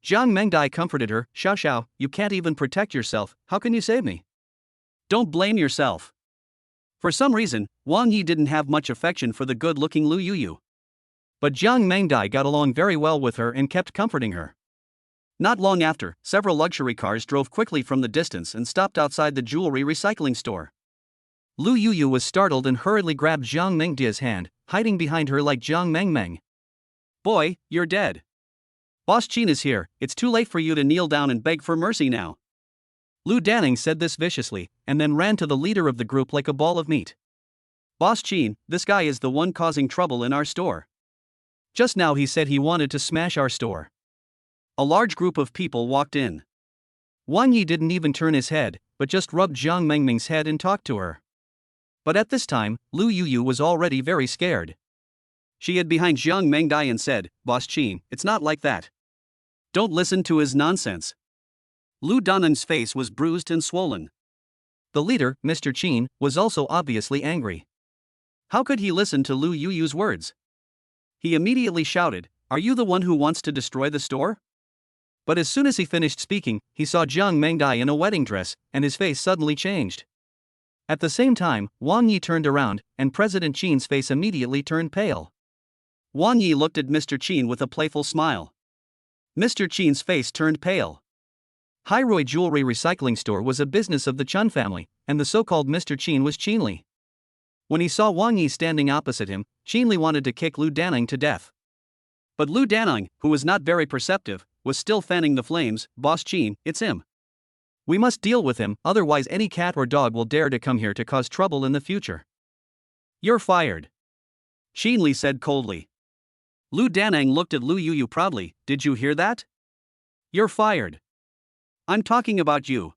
Jiang Mengdai comforted her, Xiao Xiao, you can't even protect yourself, how can you save me? Don't blame yourself. For some reason, Wang Yi didn't have much affection for the good-looking Lu Yuyu. But Jiang Mengdai got along very well with her and kept comforting her. Not long after, several luxury cars drove quickly from the distance and stopped outside the jewelry recycling store. Lu Yuyu was startled and hurriedly grabbed Jiang Mengdia's hand, hiding behind her like Jiang Mengmeng. Boy, you're dead. Boss Qin is here, it's too late for you to kneel down and beg for mercy now. Lu Danning said this viciously, and then ran to the leader of the group like a ball of meat. Boss Qin, this guy is the one causing trouble in our store. Just now he said he wanted to smash our store. A large group of people walked in. Wang Yi didn't even turn his head, but just rubbed Jiang Mengming's head and talked to her. But at this time, Lu Yuyu was already very scared. She hid behind Jiang Mengdai and said, Boss Qin, it's not like that. Don't listen to his nonsense. Lu Daneng's face was bruised and swollen. The leader, Mr. Qin, was also obviously angry. How could he listen to Lu Yuyu's words? He immediately shouted, Are you the one who wants to destroy the store? But as soon as he finished speaking, he saw Jiang Mengdai in a wedding dress, and his face suddenly changed. At the same time, Wang Yi turned around, and President Qin's face immediately turned pale. Wang Yi looked at Mr. Qin with a playful smile. Mr. Qin's face turned pale. Hairui Jewelry Recycling Store was a business of the Chun family, and the so-called Mr. Qin was Qinli. When he saw Wang Yi standing opposite him, Qinli wanted to kick Lu Daneng to death. But Lu Daneng, who was not very perceptive, was still fanning the flames. Boss Qin, it's him. We must deal with him, otherwise any cat or dog will dare to come here to cause trouble in the future. You're fired. Qinli said coldly. Lu Daneng looked at Lu Yuyu proudly, did you hear that? You're fired. I'm talking about you.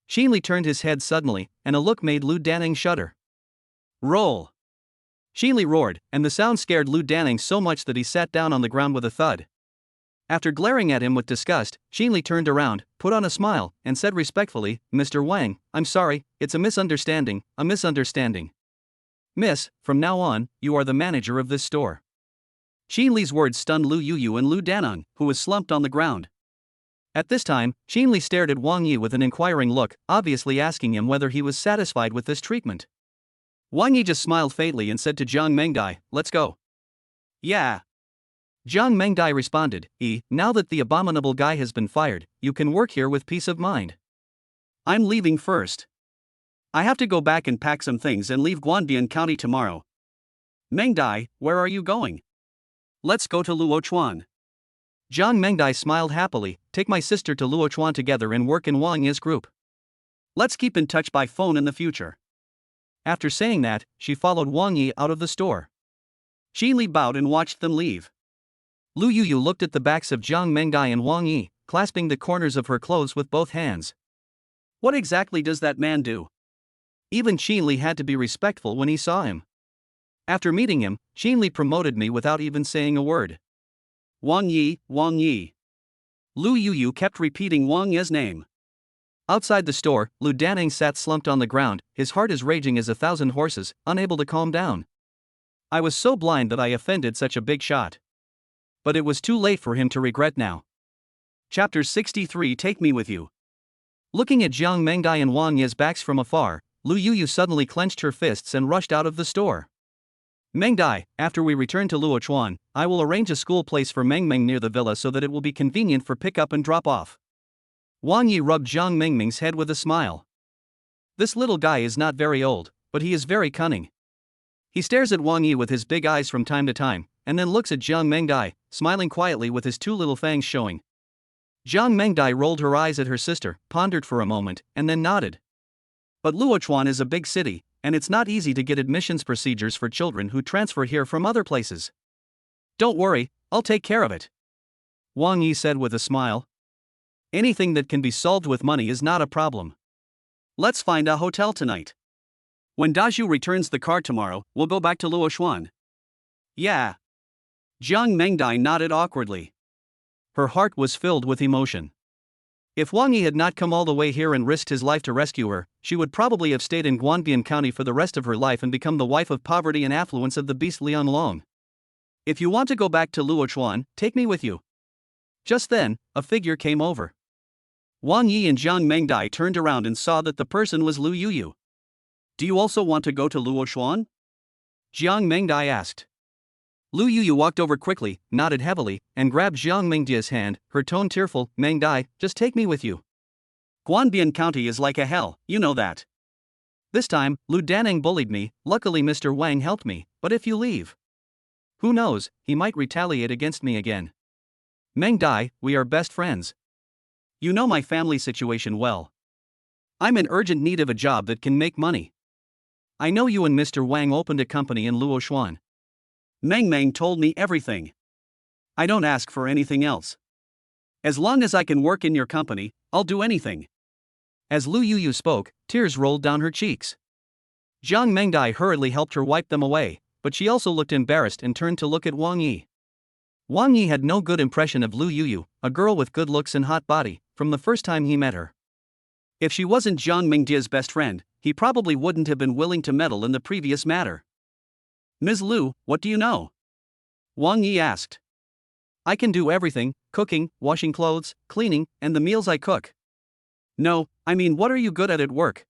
Qinli turned his head suddenly, and a look made Lu Daneng shudder. Roll. Qinli roared, and the sound scared Lu Daneng so much that he sat down on the ground with a thud. After glaring at him with disgust, Qinli turned around, put on a smile, and said respectfully, Mr. Wang, I'm sorry, it's a misunderstanding, a misunderstanding. Miss, from now on, you are the manager of this store. Qinli's words stunned Lu Yuyu and Lu Daneng, who was slumped on the ground. At this time, Qinli stared at Wang Yi with an inquiring look, obviously asking him whether he was satisfied with this treatment. Wang Yi just smiled faintly and said to Jiang Mengdai, let's go. Yeah. Jiang Mengdai responded, now that the abominable guy has been fired, you can work here with peace of mind. I'm leaving first. I have to go back and pack some things and leave Guanbian County tomorrow. Mengdai, where are you going? Let's go to Luochuan. Jiang Mengdai smiled happily, take my sister to Luochuan together and work in Wang Yi's group. Let's keep in touch by phone in the future. After saying that, she followed Wang Yi out of the store. Qinli bowed and watched them leave. Lu Yuyu looked at the backs of Jiang Mengdai and Wang Yi, clasping the corners of her clothes with both hands. What exactly does that man do? Even Qinli had to be respectful when he saw him. After meeting him, Qinli promoted me without even saying a word. Wang Yi, Wang Yi. Lu Yuyu kept repeating Wang Yi's name. Outside the store, Lu Daneng sat slumped on the ground, his heart as raging as 1,000 horses, unable to calm down. I was so blind that I offended such a big shot. But it was too late for him to regret now. Chapter 63 Take Me With You. Looking at Jiang Mengdai and Wang Yi's backs from afar, Lu Yuyu suddenly clenched her fists and rushed out of the store. Mengdai, after we return to Luochuan, I will arrange a school place for Mengmeng near the villa so that it will be convenient for pick up and drop off. Wang Yi rubbed Jiang Mengming's head with a smile. This little guy is not very old, but he is very cunning. He stares at Wang Yi with his big eyes from time to time, and then looks at Jiang Mengdai, smiling quietly with his 2 little fangs showing. Jiang Mengdai rolled her eyes at her sister, pondered for a moment, and then nodded. But Luochuan is a big city, and it's not easy to get admissions procedures for children who transfer here from other places. Don't worry, I'll take care of it. Wang Yi said with a smile. Anything that can be solved with money is not a problem. Let's find a hotel tonight. When Daju returns the car tomorrow, we'll go back to Luochuan. Yeah. Jiang Mengdai nodded awkwardly. Her heart was filled with emotion. If Wang Yi had not come all the way here and risked his life to rescue her, she would probably have stayed in Guanbian County for the rest of her life and become the wife of poverty and affluence of the beast Liang Long. If you want to go back to Luochuan, take me with you. Just then, a figure came over. Wang Yi and Jiang Mengdai turned around and saw that the person was Lu Yuyu. Do you also want to go to Luochuan? Jiang Mengdai asked. Lu Yuyu walked over quickly, nodded heavily, and grabbed Jiang Mengdia's hand, her tone tearful. Mengdai, just take me with you. Guanbian County is like a hell, you know that. This time, Lu Daneng bullied me, luckily Mr. Wang helped me, but if you leave, who knows, he might retaliate against me again. Mengdai, we are best friends. You know my family situation well. I'm in urgent need of a job that can make money. I know you and Mr. Wang opened a company in Luochuan. Meng told me everything. I don't ask for anything else. As long as I can work in your company, I'll do anything. As Lu Yuyu spoke, tears rolled down her cheeks. Jiang Mengdai hurriedly helped her wipe them away, but she also looked embarrassed and turned to look at Wang Yi. Wang Yi had no good impression of Lu Yuyu, a girl with good looks and hot body, from the first time he met her. If she wasn't Jiang Mengdia's best friend, he probably wouldn't have been willing to meddle in the previous matter. Ms. Lu, what do you know? Wang Yi asked. I can do everything, cooking, washing clothes, cleaning, and the meals I cook. No, I mean what are you good at work?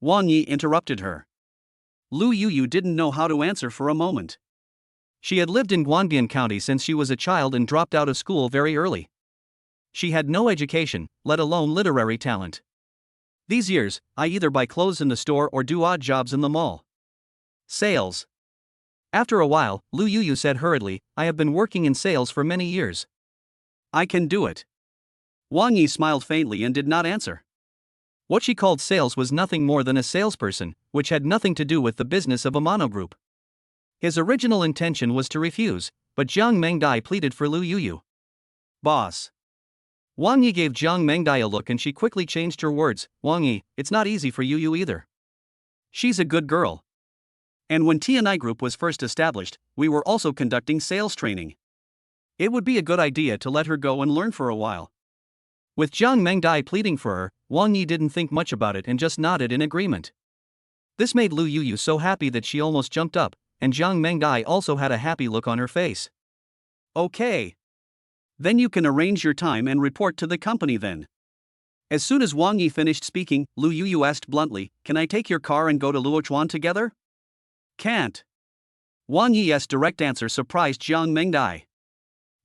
Wang Yi interrupted her. Lu Yuyu didn't know how to answer for a moment. She had lived in Guanbian County since she was a child and dropped out of school very early. She had no education, let alone literary talent. These years, I either buy clothes in the store or do odd jobs in the mall. Sales. After a while, Lu Yuyu said hurriedly, I have been working in sales for many years. I can do it. Wang Yi smiled faintly and did not answer. What she called sales was nothing more than a salesperson, which had nothing to do with the business of a Tana Group. His original intention was to refuse, but Jiang Mengdai pleaded for Lu Yuyu. Boss. Wang Yi gave Jiang Mengdai a look and she quickly changed her words. Wang Yi, it's not easy for Yuyu either. She's a good girl. And when Tana Group was first established, we were also conducting sales training. It would be a good idea to let her go and learn for a while. With Jiang Mengdai pleading for her, Wang Yi didn't think much about it and just nodded in agreement. This made Lu Yuyu so happy that she almost jumped up, and Jiang Mengdai also had a happy look on her face. Okay. Then you can arrange your time and report to the company then. As soon as Wang Yi finished speaking, Lu Yuyu asked bluntly, can I take your car and go to Luochuan together? Can't. Wang Yi's direct answer surprised Jiang Mengdai.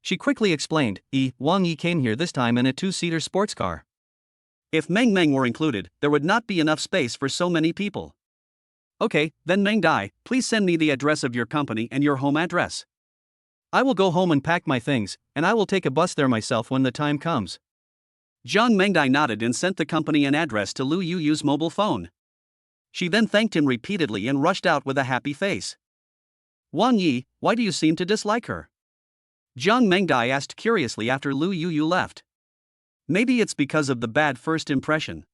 She quickly explained, Wang Yi came here this time in a two-seater sports car. If Meng were included, there would not be enough space for so many people. Okay, then Mengdai, please send me the address of your company and your home address. I will go home and pack my things, and I will take a bus there myself when the time comes. Jiang Mengdai nodded and sent the company an address to Lu Yuyu's mobile phone. She then thanked him repeatedly and rushed out with a happy face. Wang Yi, why do you seem to dislike her? Jiang Mengdai asked curiously after Lu Yuyu left. Maybe it's because of the bad first impression.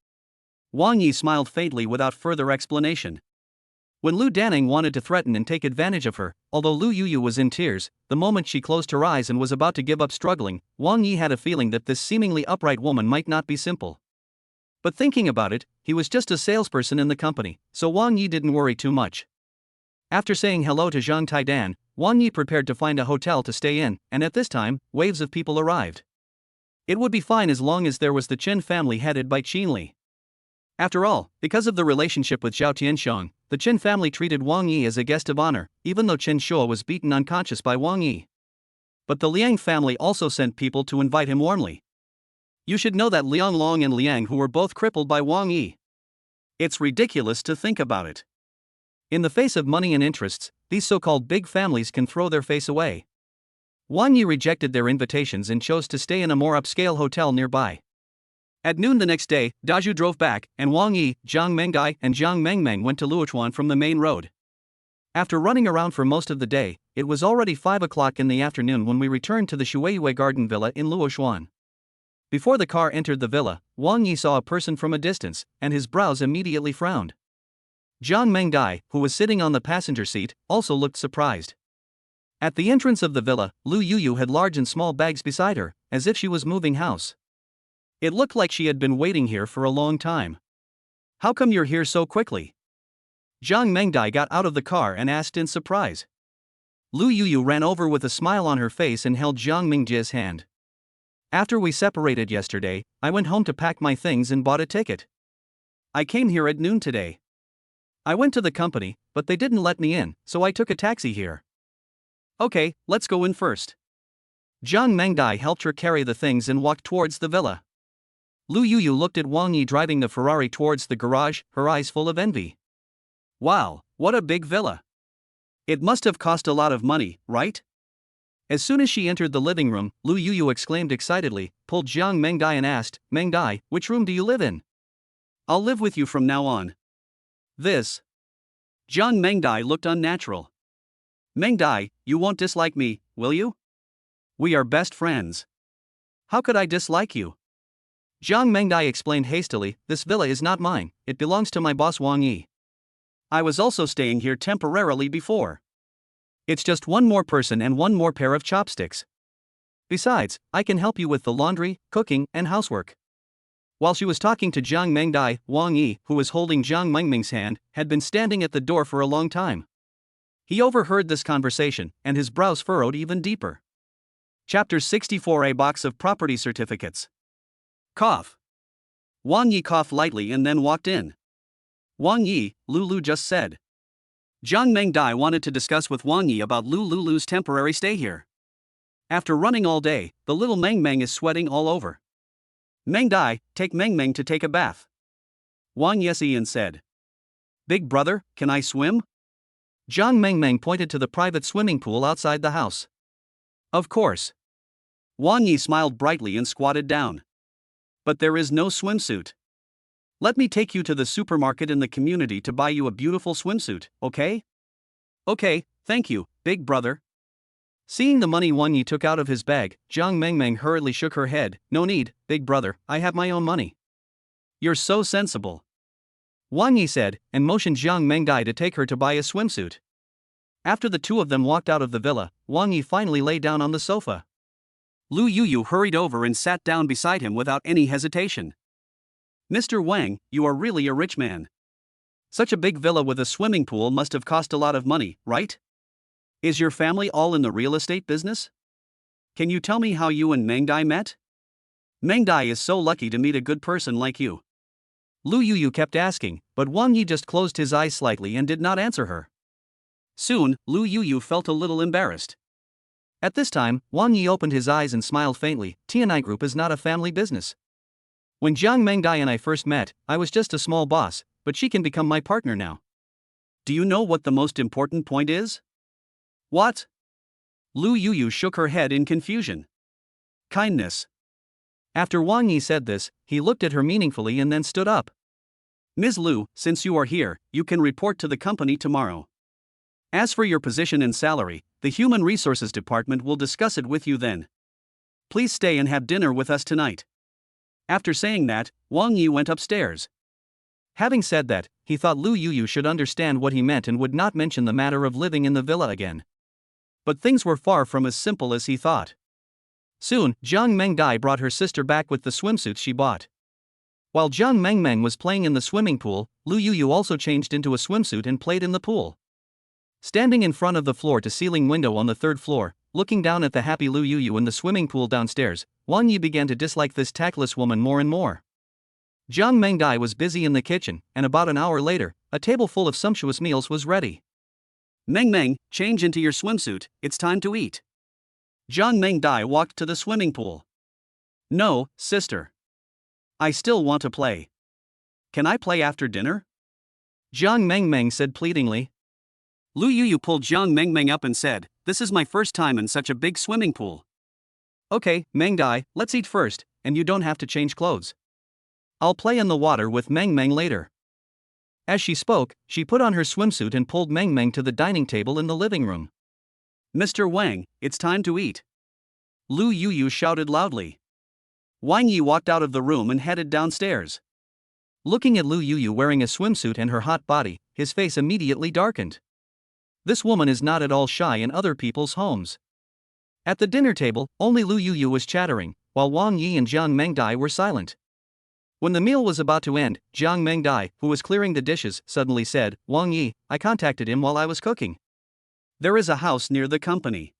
Wang Yi smiled faintly without further explanation. When Lu Daneng wanted to threaten and take advantage of her, although Lu Yuyu was in tears, the moment she closed her eyes and was about to give up struggling, Wang Yi had a feeling that this seemingly upright woman might not be simple. But thinking about it, he was just a salesperson in the company, so Wang Yi didn't worry too much. After saying hello to Zhang Taidan, Wang Yi prepared to find a hotel to stay in, and at this time, waves of people arrived. It would be fine as long as there was the Chen family headed by Qin Li. After all, because of the relationship with Zhao Tianxiang, the Chen family treated Wang Yi as a guest of honor, even though Chen Shuo was beaten unconscious by Wang Yi. But the Liang family also sent people to invite him warmly. You should know that Liang Long and Liang who were both crippled by Wang Yi. It's ridiculous to think about it. In the face of money and interests, these so-called big families can throw their face away. Wang Yi rejected their invitations and chose to stay in a more upscale hotel nearby. At noon the next day, Dazhu drove back, and Wang Yi, Jiang Mengdai, and Jiang Mengmeng went to Luochuan from the main road. After running around for most of the day, it was already 5 o'clock in the afternoon when we returned to the Shueiyue Garden Villa in Luochuan. Before the car entered the villa, Wang Yi saw a person from a distance, and his brows immediately frowned. Jiang Mengdai, who was sitting on the passenger seat, also looked surprised. At the entrance of the villa, Lu Yuyu had large and small bags beside her, as if she was moving house. It looked like she had been waiting here for a long time. How come you're here so quickly? Zhang Mengdai got out of the car and asked in surprise. Lu Yuyu ran over with a smile on her face and held Zhang Mingjia's hand. After we separated yesterday, I went home to pack my things and bought a ticket. I came here at noon today. I went to the company, but they didn't let me in, so I took a taxi here. Okay, let's go in first. Zhang Mengdai helped her carry the things and walked towards the villa. Lu Yuyu looked at Wang Yi driving the Ferrari towards the garage, her eyes full of envy. Wow, what a big villa. It must have cost a lot of money, right? As soon as she entered the living room, Lu Yuyu exclaimed excitedly, pulled Zhang Mengdai and asked, Mengdai, which room do you live in? I'll live with you from now on. This. Zhang Mengdai looked unnatural. Mengdai, you won't dislike me, will you? We are best friends. How could I dislike you? Zhang Mengdai explained hastily, this villa is not mine, it belongs to my boss Wang Yi. I was also staying here temporarily before. It's just one more person and one more pair of chopsticks. Besides, I can help you with the laundry, cooking, and housework. While she was talking to Zhang Mengdai, Wang Yi, who was holding Zhang Mengming's hand, had been standing at the door for a long time. He overheard this conversation, and his brows furrowed even deeper. Chapter 64. A box of property certificates. Cough. Wang Yi coughed lightly and then walked in. Wang Yi, Lulu just said. Zhang Mengdai wanted to discuss with Wang Yi about Lulu's temporary stay here. After running all day, the little Mengmeng is sweating all over. Mengdai, take Mengmeng to take a bath. Wang Yesian said. Big brother, can I swim? Zhang Mengmeng pointed to the private swimming pool outside the house. Of course. Wang Yi smiled brightly and squatted down. But there is no swimsuit. Let me take you to the supermarket in the community to buy you a beautiful swimsuit, okay? Okay, thank you, big brother. Seeing the money Wang Yi took out of his bag, Zhang Mengmeng hurriedly shook her head. No need, big brother, I have my own money. You're so sensible. Wang Yi said, and motioned Zhang Mengdai to take her to buy a swimsuit. After the two of them walked out of the villa, Wang Yi finally lay down on the sofa. Lu Yuyu hurried over and sat down beside him without any hesitation. Mr. Wang, you are really a rich man. Such a big villa with a swimming pool must have cost a lot of money, right? Is your family all in the real estate business? Can you tell me how you and Mengdai met? Mengdai is so lucky to meet a good person like you. Lu Yuyu kept asking, but Wang Yi just closed his eyes slightly and did not answer her. Soon, Lu Yuyu felt a little embarrassed. At this time, Wang Yi opened his eyes and smiled faintly. Tana Group is not a family business. When Zhang Mengdai and I first met, I was just a small boss, but she can become my partner now. Do you know what the most important point is? What? Lu Yuyu shook her head in confusion. Kindness. After Wang Yi said this, he looked at her meaningfully and then stood up. Ms. Lu, since you are here, you can report to the company tomorrow. As for your position and salary, the Human Resources Department will discuss it with you then. Please stay and have dinner with us tonight. After saying that, Wang Yi went upstairs. Having said that, he thought Lu Yuyu should understand what he meant and would not mention the matter of living in the villa again. But things were far from as simple as he thought. Soon, Zhang Mengdai brought her sister back with the swimsuits she bought. While Zhang Mengmeng was playing in the swimming pool, Lu Yuyu also changed into a swimsuit and played in the pool. Standing in front of the floor-to-ceiling window on the third floor, looking down at the happy Lu Yuyu in the swimming pool downstairs, Wang Yi began to dislike this tactless woman more and more. Zhang Mengdai was busy in the kitchen, and about an hour later, a table full of sumptuous meals was ready. Mengmeng, change into your swimsuit, it's time to eat. Zhang Mengdai walked to the swimming pool. No, sister. I still want to play. Can I play after dinner? Zhang Mengmeng said pleadingly. Lu Yuyu pulled Zhang Mengmeng up and said, this is my first time in such a big swimming pool. Okay, Mengdai, let's eat first, and you don't have to change clothes. I'll play in the water with Mengmeng later. As she spoke, she put on her swimsuit and pulled Mengmeng to the dining table in the living room. Mr. Wang, it's time to eat. Lu Yuyu shouted loudly. Wang Yi walked out of the room and headed downstairs. Looking at Lu Yuyu wearing a swimsuit and her hot body, his face immediately darkened. This woman is not at all shy in other people's homes. At the dinner table, only Lu Yuyu was chattering, while Wang Yi and Jiang Mengdai were silent. When the meal was about to end, Jiang Mengdai, who was clearing the dishes, suddenly said, "Wang Yi, I contacted him while I was cooking. There is a house near the company.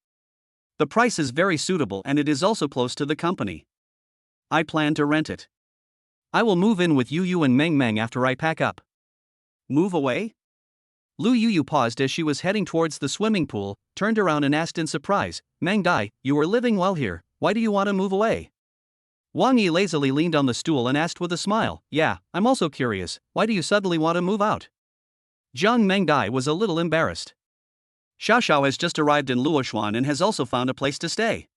The price is very suitable and it is also close to the company. I plan to rent it. I will move in with Yu and Meng Meng after I pack up." "Move away?" Lu Yu paused as she was heading towards the swimming pool, turned around and asked in surprise, "Meng Dai, you are living well here, why do you want to move away?" Wang Yi lazily leaned on the stool and asked with a smile, "Yeah, I'm also curious, why do you suddenly want to move out?" Jiang Mengdai was a little embarrassed. "Xiao Xiao has just arrived in Luochuan and has also found a place to stay.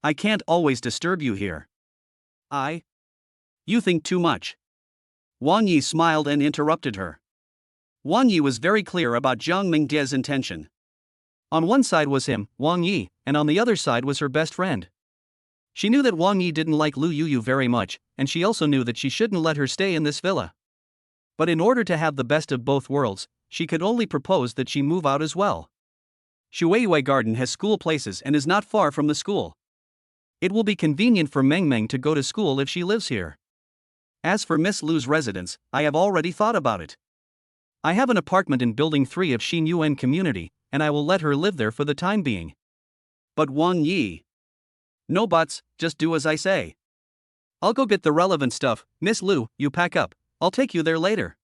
I can't always disturb you here." You think too much." Wang Yi smiled and interrupted her. Wang Yi was very clear about Jiang Mengdai's intention. On one side was him, Wang Yi, and on the other side was her best friend. She knew that Wang Yi didn't like Lu Yu very much, and she also knew that she shouldn't let her stay in this villa. But in order to have the best of both worlds, she could only propose that she move out as well. Shueiyue Garden has school places and is not far from the school. It will be convenient for Meng Meng to go to school if she lives here. As for Miss Lu's residence, I have already thought about it. I have an apartment in Building 3 of Xinyuan Community, and I will let her live there for the time being. But Wang Yi. No buts, just do as I say. I'll go get the relevant stuff. Miss Lu, you pack up, I'll take you there later.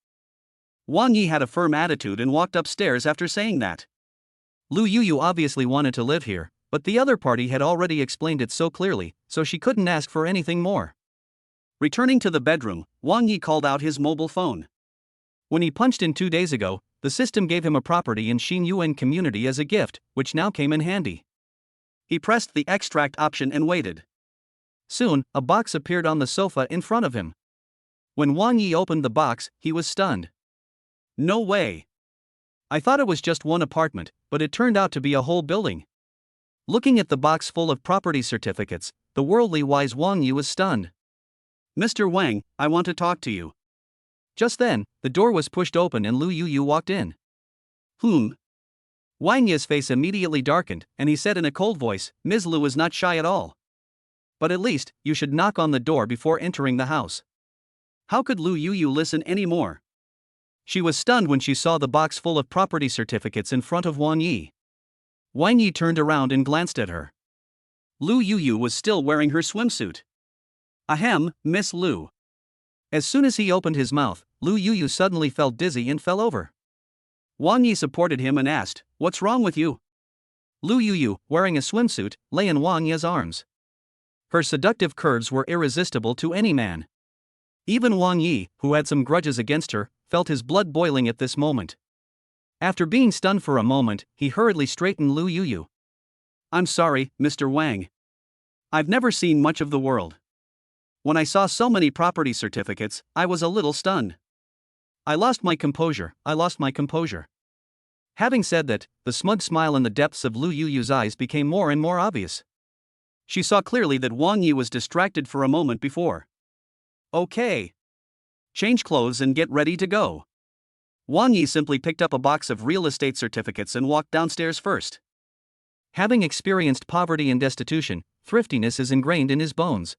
Wang Yi had a firm attitude and walked upstairs after saying that. Lu Yu obviously wanted to live here, but the other party had already explained it so clearly, so she couldn't ask for anything more. Returning to the bedroom, Wang Yi called out his mobile phone. When he punched in 2 days ago, the system gave him a property in Xinyuan Community as a gift, which now came in handy. He pressed the extract option and waited. Soon, a box appeared on the sofa in front of him. When Wang Yi opened the box, he was stunned. "No way. I thought it was just one apartment, but it turned out to be a whole building." Looking at the box full of property certificates, the worldly wise Wang Yi was stunned. "Mr. Wang, I want to talk to you." Just then, the door was pushed open and Lu Yu walked in. Wang Yi's face immediately darkened, and he said in a cold voice, "Ms. Lu is not shy at all. But at least, you should knock on the door before entering the house." How could Lu Yu listen anymore? She was stunned when she saw the box full of property certificates in front of Wang Yi. Wang Yi turned around and glanced at her. Lu Yu was still wearing her swimsuit. "Ahem, Miss Lu." As soon as he opened his mouth, Lu Yu suddenly felt dizzy and fell over. Wang Yi supported him and asked, "What's wrong with you?" Lu Yu, wearing a swimsuit, lay in Wang Yi's arms. Her seductive curves were irresistible to any man. Even Wang Yi, who had some grudges against her, felt his blood boiling at this moment. After being stunned for a moment, he hurriedly straightened Lu Yu. "I'm sorry, Mr. Wang. I've never seen much of the world. When I saw so many property certificates, I was a little stunned. I lost my composure. Having said that, the smug smile in the depths of Lu Yu's eyes became more and more obvious. She saw clearly that Wang Yi was distracted for a moment before. "Okay. Change clothes and get ready to go." Wang Yi simply picked up a box of real estate certificates and walked downstairs first. Having experienced poverty and destitution, thriftiness is ingrained in his bones.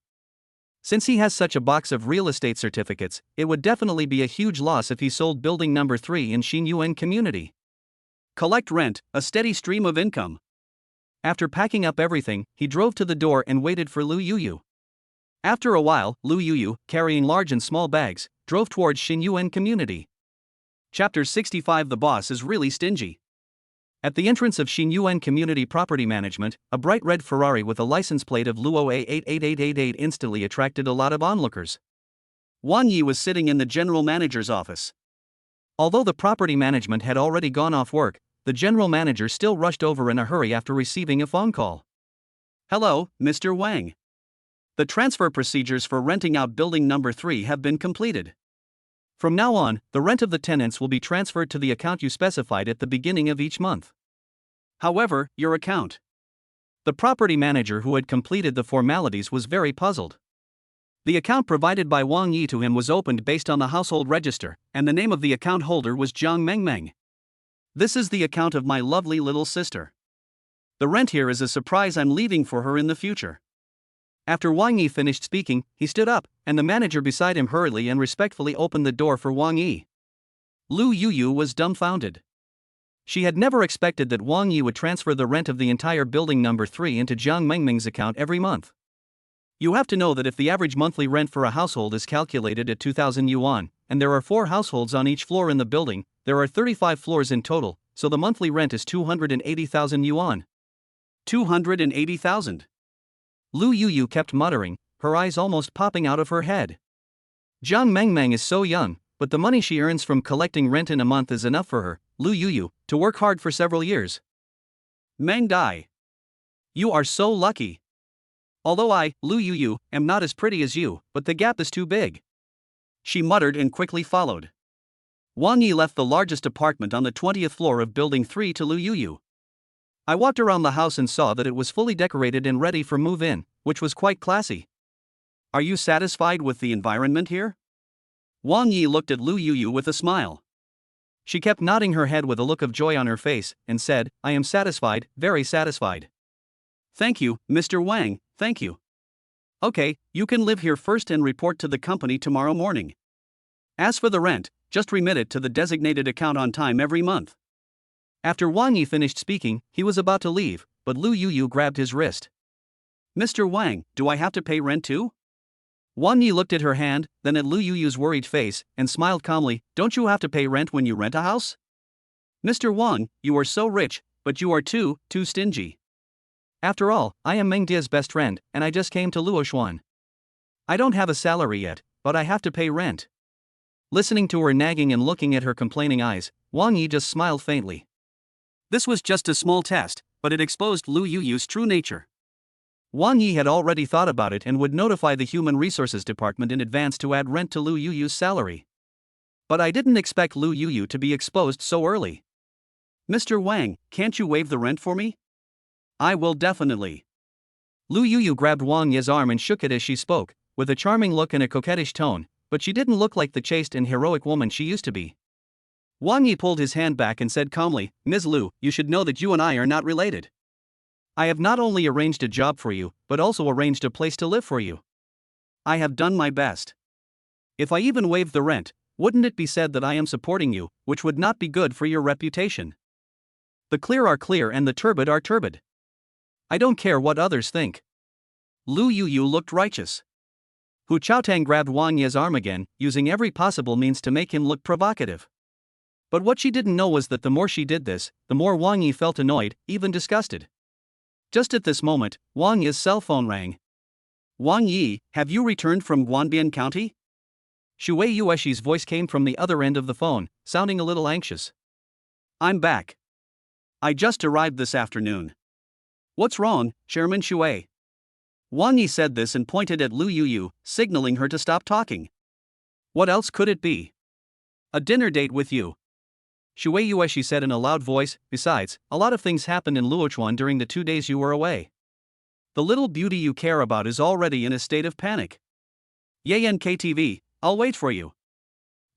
Since he has such a box of real estate certificates, it would definitely be a huge loss if he sold building number 3 in Xinyuan Community. Collect rent, a steady stream of income. After packing up everything, he drove to the door and waited for Lu Yu. After a while, Lu Yu, carrying large and small bags, drove towards Xinyuan Community. Chapter 65. The boss is really stingy. At the entrance of Xinyuan Community Property Management, a bright red Ferrari with a license plate of Luo A88888 instantly attracted a lot of onlookers. Wang Yi was sitting in the general manager's office. Although the property management had already gone off work, the general manager still rushed over in a hurry after receiving a phone call. "Hello, Mr. Wang. The transfer procedures for renting out building number 3 have been completed. From now on, the rent of the tenants will be transferred to the account you specified at the beginning of each month." "However, your account." The property manager who had completed the formalities was very puzzled. The account provided by Wang Yi to him was opened based on the household register, and the name of the account holder was Jiang Mengmeng. "This is the account of my lovely little sister. The rent here is a surprise I'm leaving for her in the future." After Wang Yi finished speaking, he stood up, and the manager beside him hurriedly and respectfully opened the door for Wang Yi. Lu Yuyu was dumbfounded. She had never expected that Wang Yi would transfer the rent of the entire building number 3 into Jiang Mengming's account every month. You have to know that if the average monthly rent for a household is calculated at 2,000 yuan, and there are 4 households on each floor in the building, there are 35 floors in total, so the monthly rent is 280,000 yuan. 280,000. Lu Yuyu kept muttering, her eyes almost popping out of her head. Jiang Mengming is so young, but the money she earns from collecting rent in a month is enough for her, Lu Yuyu, to work hard for several years. Meng Dai. You are so lucky. Although I, Lu Yuyu, am not as pretty as you, but the gap is too big. She muttered and quickly followed. Wang Yi left the largest apartment on the 20th floor of Building 3 to Lu Yuyu. I walked around the house and saw that it was fully decorated and ready for move-in, which was quite classy. Are you satisfied with the environment here? Wang Yi looked at Lu Yuyu with a smile. She kept nodding her head with a look of joy on her face, and said, I am satisfied, very satisfied. Thank you, Mr. Wang, thank you. Okay, you can live here first and report to the company tomorrow morning. As for the rent, just remit it to the designated account on time every month. After Wang Yi finished speaking, he was about to leave, but Lu Yuyu grabbed his wrist. Mr. Wang, do I have to pay rent too? Wang Yi looked at her hand, then at Lu Yuyu's worried face, and smiled calmly. Don't you have to pay rent when you rent a house? Mr. Wang, you are so rich, but you are too stingy. After all, I am Meng Dia's best friend, and I just came to Luoxuan. I don't have a salary yet, but I have to pay rent. Listening to her nagging and looking at her complaining eyes, Wang Yi just smiled faintly. This was just a small test, but it exposed Lu Yuyu's true nature. Wang Yi had already thought about it and would notify the Human Resources Department in advance to add rent to Lu Yuyu's salary. But I didn't expect Lu Yuyu to be exposed so early. Mr. Wang, can't you waive the rent for me? I will definitely. Lu Yuyu grabbed Wang Yi's arm and shook it as she spoke, with a charming look and a coquettish tone, but she didn't look like the chaste and heroic woman she used to be. Wang Yi pulled his hand back and said calmly, Ms. Lu, you should know that you and I are not related. I have not only arranged a job for you, but also arranged a place to live for you. I have done my best. If I even waived the rent, wouldn't it be said that I am supporting you, which would not be good for your reputation? The clear are clear and the turbid are turbid. I don't care what others think. Lu Yuyu looked righteous. Hu Chaotang grabbed Wang Yi's arm again, using every possible means to make him look provocative. But what she didn't know was that the more she did this, the more Wang Yi felt annoyed, even disgusted. Just at this moment, Wang Yi's cell phone rang. Wang Yi, have you returned from Guanbian County? Shui Yueshi's voice came from the other end of the phone, sounding a little anxious. I'm back. I just arrived this afternoon. What's wrong, Chairman Shui? Wang Yi said this and pointed at Lu Yuyu, signaling her to stop talking. What else could it be? A dinner date with you. Shui Yueshi said in a loud voice. Besides, a lot of things happened in Luochuan during the 2 days you were away. The little beauty you care about is already in a state of panic. Yayan KTV, I'll wait for you.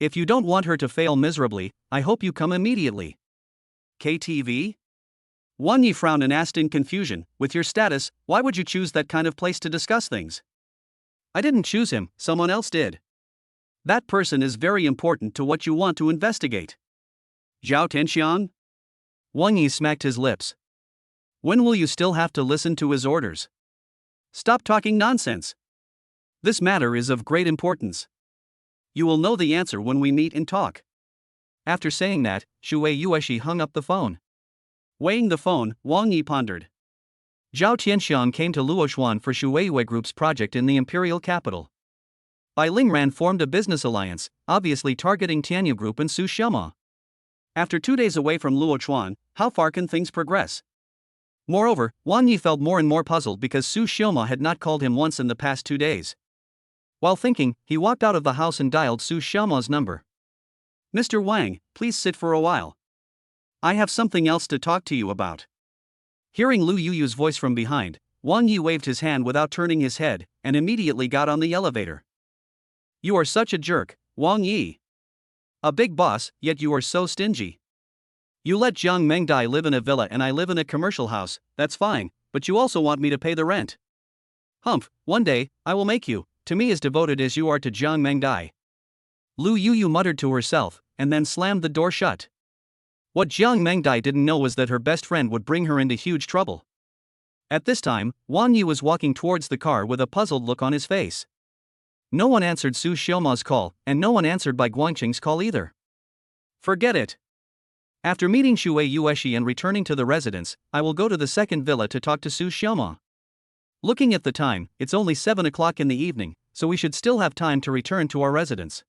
If you don't want her to fail miserably, I hope you come immediately. KTV? Wang Yi frowned and asked in confusion, with your status, why would you choose that kind of place to discuss things? I didn't choose him, someone else did. That person is very important to what you want to investigate. Zhao Tenxiang? Wang Yi smacked his lips. When will you still have to listen to his orders? Stop talking nonsense. This matter is of great importance. You will know the answer when we meet and talk. After saying that, Shui Yueshi hung up the phone. Weighing the phone, Wang Yi pondered. Zhao Tianxiang came to Luoxuan for Shui Yue Group's project in the imperial capital. Bai Lingran formed a business alliance, obviously targeting Tana Group and Su Xiaoma. After 2 days away from Luochuan, how far can things progress? Moreover, Wang Yi felt more and more puzzled because Su Xiaoma had not called him once in the past 2 days. While thinking, he walked out of the house and dialed Su Xiaoma's number. Mr. Wang, please sit for a while. I have something else to talk to you about. Hearing Lu Yuyu's voice from behind, Wang Yi waved his hand without turning his head, and immediately got on the elevator. You are such a jerk, Wang Yi. A big boss, yet you are so stingy. You let Jiang Mengdai live in a villa and I live in a commercial house, that's fine, but you also want me to pay the rent. Humph, one day, I will make you, to me as devoted as you are to Jiang Mengdai. Lu Yuyu muttered to herself, and then slammed the door shut. What Jiang Mengdai didn't know was that her best friend would bring her into huge trouble. At this time, Wang Yi was walking towards the car with a puzzled look on his face. No one answered Su Xiaoma's call, and no one answered by Guangqing's call either. Forget it. After meeting Shui Yueshi and returning to the residence, I will go to the second villa to talk to Su Xiaoma. Looking at the time, it's only 7 o'clock in the evening, so we should still have time to return to our residence.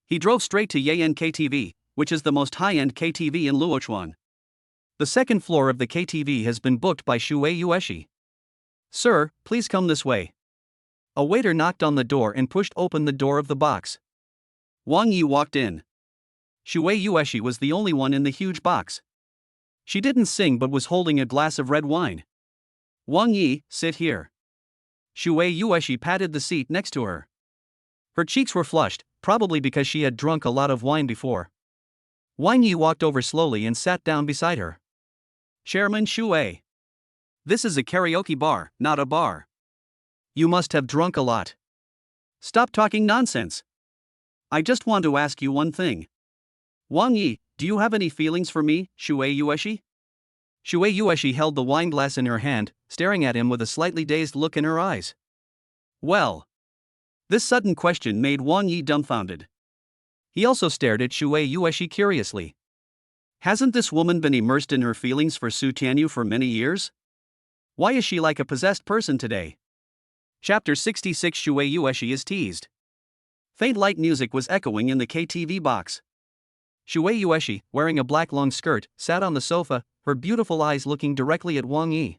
He drove straight to Yayan KTV, which is the most high-end KTV in Luochuan. The second floor of the KTV has been booked by Shui Yueshi. Sir, please come this way. A waiter knocked on the door and pushed open the door of the box. Wang Yi walked in. Shui Yueshi was the only one in the huge box. She didn't sing but was holding a glass of red wine. Wang Yi, sit here. Shui Yueshi patted the seat next to her. Her cheeks were flushed, probably because she had drunk a lot of wine before. Wang Yi walked over slowly and sat down beside her. Chairman Shui. This is a karaoke bar, not a bar. You must have drunk a lot. Stop talking nonsense. I just want to ask you one thing. Wang Yi, do you have any feelings for me, Shui Yueshi? Shui Yueshi held the wine glass in her hand, staring at him with a slightly dazed look in her eyes. Well. This sudden question made Wang Yi dumbfounded. He also stared at Shui Yueshi curiously. Hasn't this woman been immersed in her feelings for Su Tianyu for many years? Why is she like a possessed person today? Chapter 66 Shui Yueshi is teased. Faint light music was echoing in the KTV box. Shui Yueshi, wearing a black long skirt, sat on the sofa, her beautiful eyes looking directly at Wang Yi.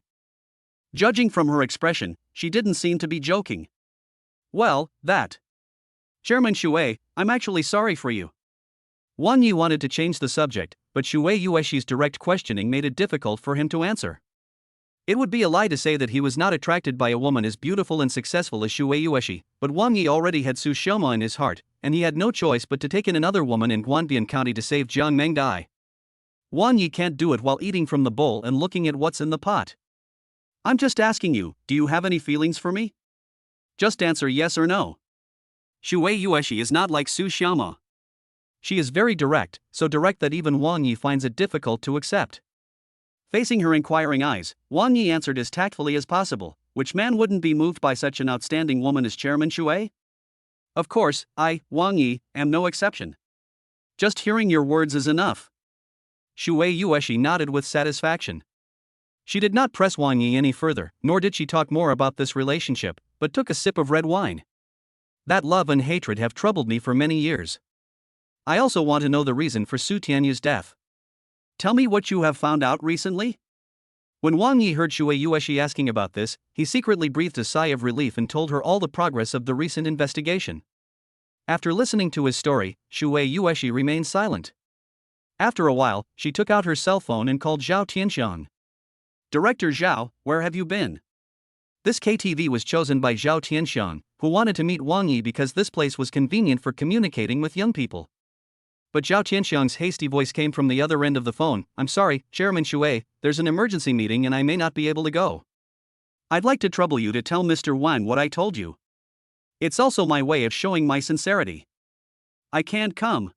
Judging from her expression, she didn't seem to be joking. Well, that. Chairman Shui, I'm actually sorry for you. Wang Yi wanted to change the subject, but Shui Yueshi's direct questioning made it difficult for him to answer. It would be a lie to say that he was not attracted by a woman as beautiful and successful as Shui Yueshi, but Wang Yi already had Su Xiaoma in his heart, and he had no choice but to take in another woman in Guanbian County to save Jiang Mengdai. Wang Yi can't do it while eating from the bowl and looking at what's in the pot. I'm just asking you, do you have any feelings for me? Just answer yes or no. Shui Yueshi is not like Su Xiaoma. She is very direct, so direct that even Wang Yi finds it difficult to accept. Facing her inquiring eyes, Wang Yi answered as tactfully as possible, which man wouldn't be moved by such an outstanding woman as Chairman Shui? Of course, I, Wang Yi, am no exception. Just hearing your words is enough. Shui Yueshi nodded with satisfaction. She did not press Wang Yi any further, nor did she talk more about this relationship, but took a sip of red wine. That love and hatred have troubled me for many years. I also want to know the reason for Su Tianyu's death. Tell me what you have found out recently? When Wang Yi heard Shui Yueshi asking about this, he secretly breathed a sigh of relief and told her all the progress of the recent investigation. After listening to his story, Shui Yueshi remained silent. After a while, she took out her cell phone and called Zhao Tianxiang. Director Zhao, where have you been? This KTV was chosen by Zhao Tianxiang, who wanted to meet Wang Yi because this place was convenient for communicating with young people. But Zhao Tianxiang's hasty voice came from the other end of the phone. I'm sorry, Chairman Shui, there's an emergency meeting and I may not be able to go. I'd like to trouble you to tell Mr. Wang what I told you. It's also my way of showing my sincerity. I can't come.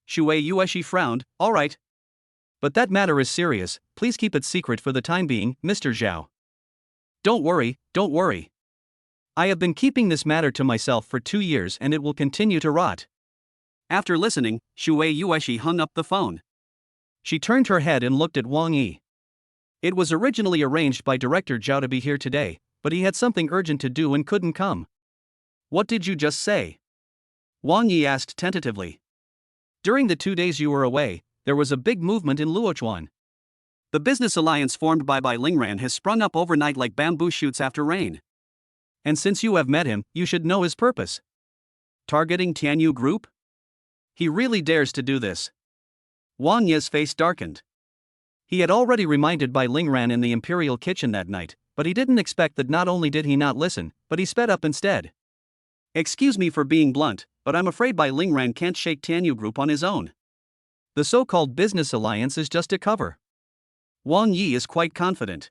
Shui Yueshi frowned. All right. But that matter is serious, please keep it secret for the time being, Mr. Zhao. Don't worry, don't worry. I have been keeping this matter to myself for 2 years and it will continue to rot. After listening, Shui Yueshi hung up the phone. She turned her head and looked at Wang Yi. It was originally arranged by Director Zhao to be here today, but he had something urgent to do and couldn't come. What did you just say? Wang Yi asked tentatively. During the 2 days you were away, there was a big movement in Luochuan. The business alliance formed by Lingran has sprung up overnight like bamboo shoots after rain. And since you have met him, you should know his purpose. Targeting Tana Group? He really dares to do this. Wang Yi's face darkened. He had already reminded Bai Lingran in the Imperial Kitchen that night, but he didn't expect that not only did he not listen, but he sped up instead. Excuse me for being blunt, but I'm afraid Bai Lingran can't shake Tana Group on his own. The so-called business alliance is just a cover. Wang Yi is quite confident.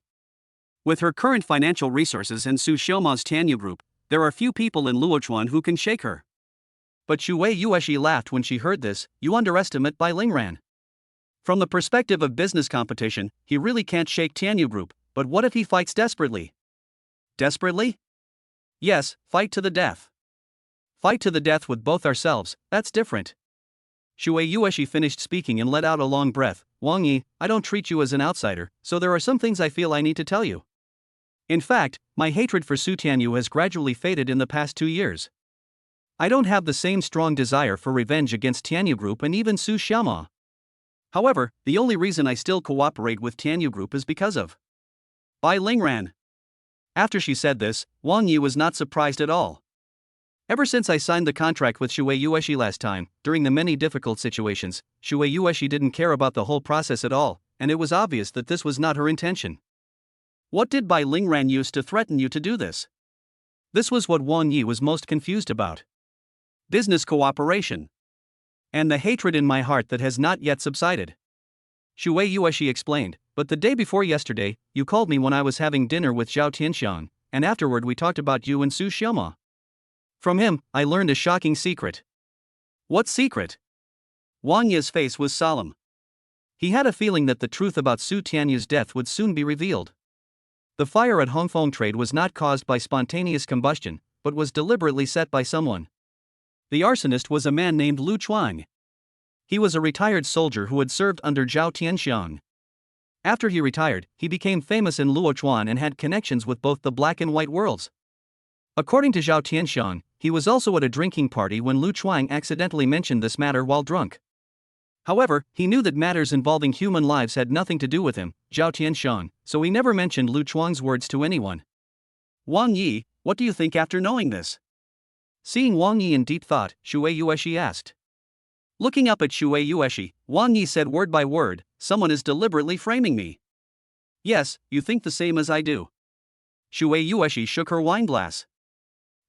With her current financial resources and Su Xiaoma's Tana Group, there are few people in Luochuan who can shake her. But Shui Yueshi laughed when she heard this. You underestimate Bai Lingran. From the perspective of business competition, he really can't shake Tana Group, but what if he fights desperately? Desperately? Yes, fight to the death. Fight to the death with both ourselves, that's different. Shui Yueshi finished speaking and let out a long breath. Wang Yi, I don't treat you as an outsider, so there are some things I feel I need to tell you. In fact, my hatred for Su Tianyu has gradually faded in the past 2 years. I don't have the same strong desire for revenge against Tianyu Group and even Su Xiaoma. However, the only reason I still cooperate with Tianyu Group is because of Bai Lingran. After she said this, Wang Yi was not surprised at all. Ever since I signed the contract with Shui Yueshi last time, during the many difficult situations, Shui Yueshi didn't care about the whole process at all, and it was obvious that this was not her intention. What did Bai Lingran use to threaten you to do this? This was what Wang Yi was most confused about. Business cooperation. And the hatred in my heart that has not yet subsided. Shui Yueshi explained, but the day before yesterday, you called me when I was having dinner with Zhao Tianxiang, and afterward we talked about you and Su Xiaoma. From him, I learned a shocking secret. What secret? Wang Yi's face was solemn. He had a feeling that the truth about Su Tianyu's death would soon be revealed. The fire at Hongfeng Trade was not caused by spontaneous combustion, but was deliberately set by someone. The arsonist was a man named Lu Chuang. He was a retired soldier who had served under Zhao Tianxiang. After he retired, he became famous in Luochuan and had connections with both the black and white worlds. According to Zhao Tianxiang, he was also at a drinking party when Lu Chuang accidentally mentioned this matter while drunk. However, he knew that matters involving human lives had nothing to do with him, Zhao Tianxiang, so he never mentioned Lu Chuang's words to anyone. Wang Yi, what do you think after knowing this? Seeing Wang Yi in deep thought, Shui Yueshi asked. Looking up at Shui Yueshi, Wang Yi said word by word, someone is deliberately framing me. Yes, you think the same as I do. Shui Yueshi shook her wine glass.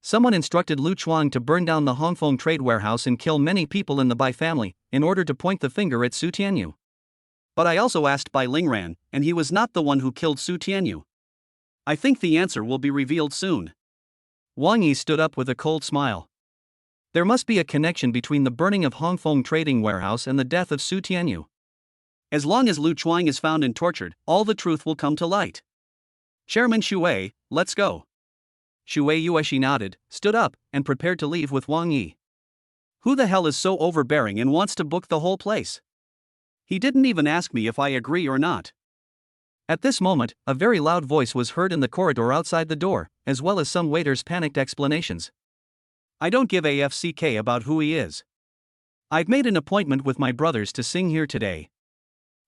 Someone instructed Lu Chuang to burn down the Hongfeng trade warehouse and kill many people in the Bai family, in order to point the finger at Su Tianyu. But I also asked Bai Lingran, and he was not the one who killed Su Tianyu. I think the answer will be revealed soon. Wang Yi stood up with a cold smile. There must be a connection between the burning of Hongfeng trading warehouse and the death of Su Tianyu. As long as Lu Chuang is found and tortured, all the truth will come to light. Chairman Shui, let's go. Shui Yueshi nodded, stood up, and prepared to leave with Wang Yi. Who the hell is so overbearing and wants to book the whole place? He didn't even ask me if I agree or not. At this moment, a very loud voice was heard in the corridor outside the door, as well as some waiters' panicked explanations. I don't give a FCK about who he is. I've made an appointment with my brothers to sing here today.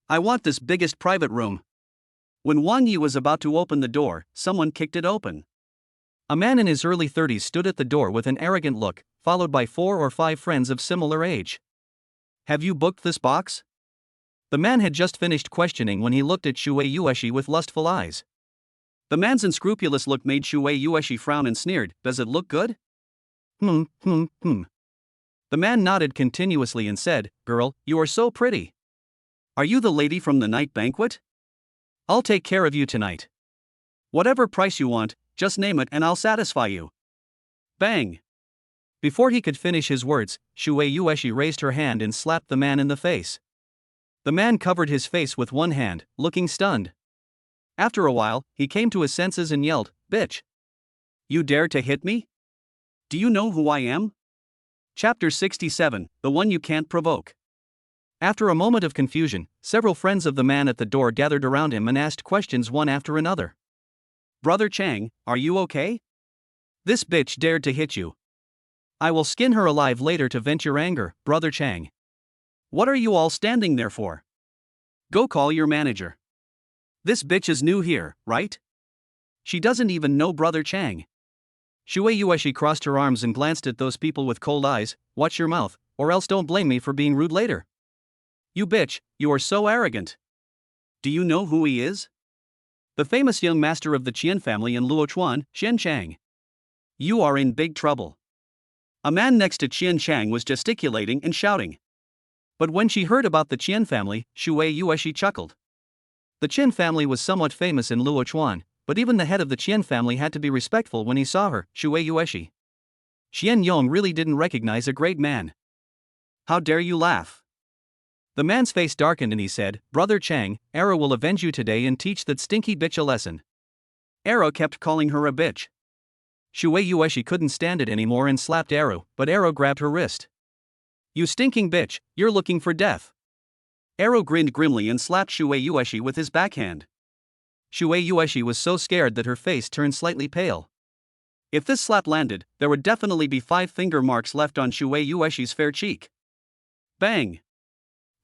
I want this biggest private room. When Wang Yi was about to open the door, someone kicked it open. A man in his early 30s stood at the door with an arrogant look, followed by 4 or 5 friends of similar age. Have you booked this box? The man had just finished questioning when he looked at Shui Yueshi with lustful eyes. The man's unscrupulous look made Shui Yueshi frown and sneered, does it look good? The man nodded continuously and said, girl, you are so pretty. Are you the lady from the night banquet? I'll take care of you tonight. Whatever price you want, just name it and I'll satisfy you. Bang! Before he could finish his words, Shui Yueshi raised her hand and slapped the man in the face. The man covered his face with one hand, looking stunned. After a while, he came to his senses and yelled, bitch! You dare to hit me? Do you know who I am? Chapter 67, The One You Can't Provoke. After a moment of confusion, several friends of the man at the door gathered around him and asked questions one after another. Brother Chang, are you okay? This bitch dared to hit you. I will skin her alive later to vent your anger, Brother Chang. What are you all standing there for? Go call your manager. This bitch is new here, right? She doesn't even know Brother Chang. Shui Yueshi crossed her arms and glanced at those people with cold eyes. Watch your mouth, or else don't blame me for being rude later. You bitch, you are so arrogant. Do you know who he is? The famous young master of the Qian family in Luochuan, Qian Chang. You are in big trouble. A man next to Qian Chang was gesticulating and shouting. But when she heard about the Qian family, Shui Yueshi chuckled. The Qian family was somewhat famous in Luochuan, but even the head of the Qian family had to be respectful when he saw her, Shui Yueshi. Qian Yong really didn't recognize a great man. How dare you laugh? The man's face darkened and he said, Brother Chang, Era will avenge you today and teach that stinky bitch a lesson. Era kept calling her a bitch. Shui Yueshi couldn't stand it anymore and slapped Era, but Era grabbed her wrist. You stinking bitch, you're looking for death. Era grinned grimly and slapped Shui Yueshi with his backhand. Shui Yueshi was so scared that her face turned slightly pale. If this slap landed, there would definitely be 5 finger marks left on Shui Yueshi's fair cheek. Bang!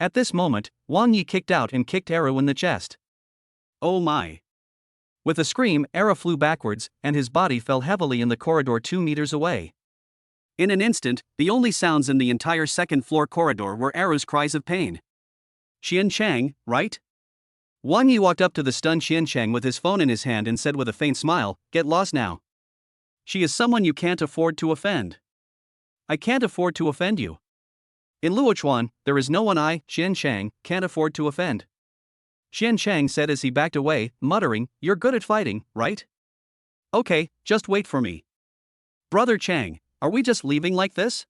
At this moment, Wang Yi kicked out and kicked Era in the chest. Oh my! With a scream, Era flew backwards, and his body fell heavily in the corridor 2 meters away. In an instant, the only sounds in the entire second-floor corridor were Era's cries of pain. Qian Chang, right? Wang Yi walked up to the stunned Qian Chang with his phone in his hand and said with a faint smile, Get lost now. She is someone you can't afford to offend. I can't afford to offend you. In Luochuan, there is no one I, Qian Chang, can't afford to offend. Qian Chang said as he backed away, muttering, You're good at fighting, right? Okay, just wait for me. Brother Chang, are we just leaving like this?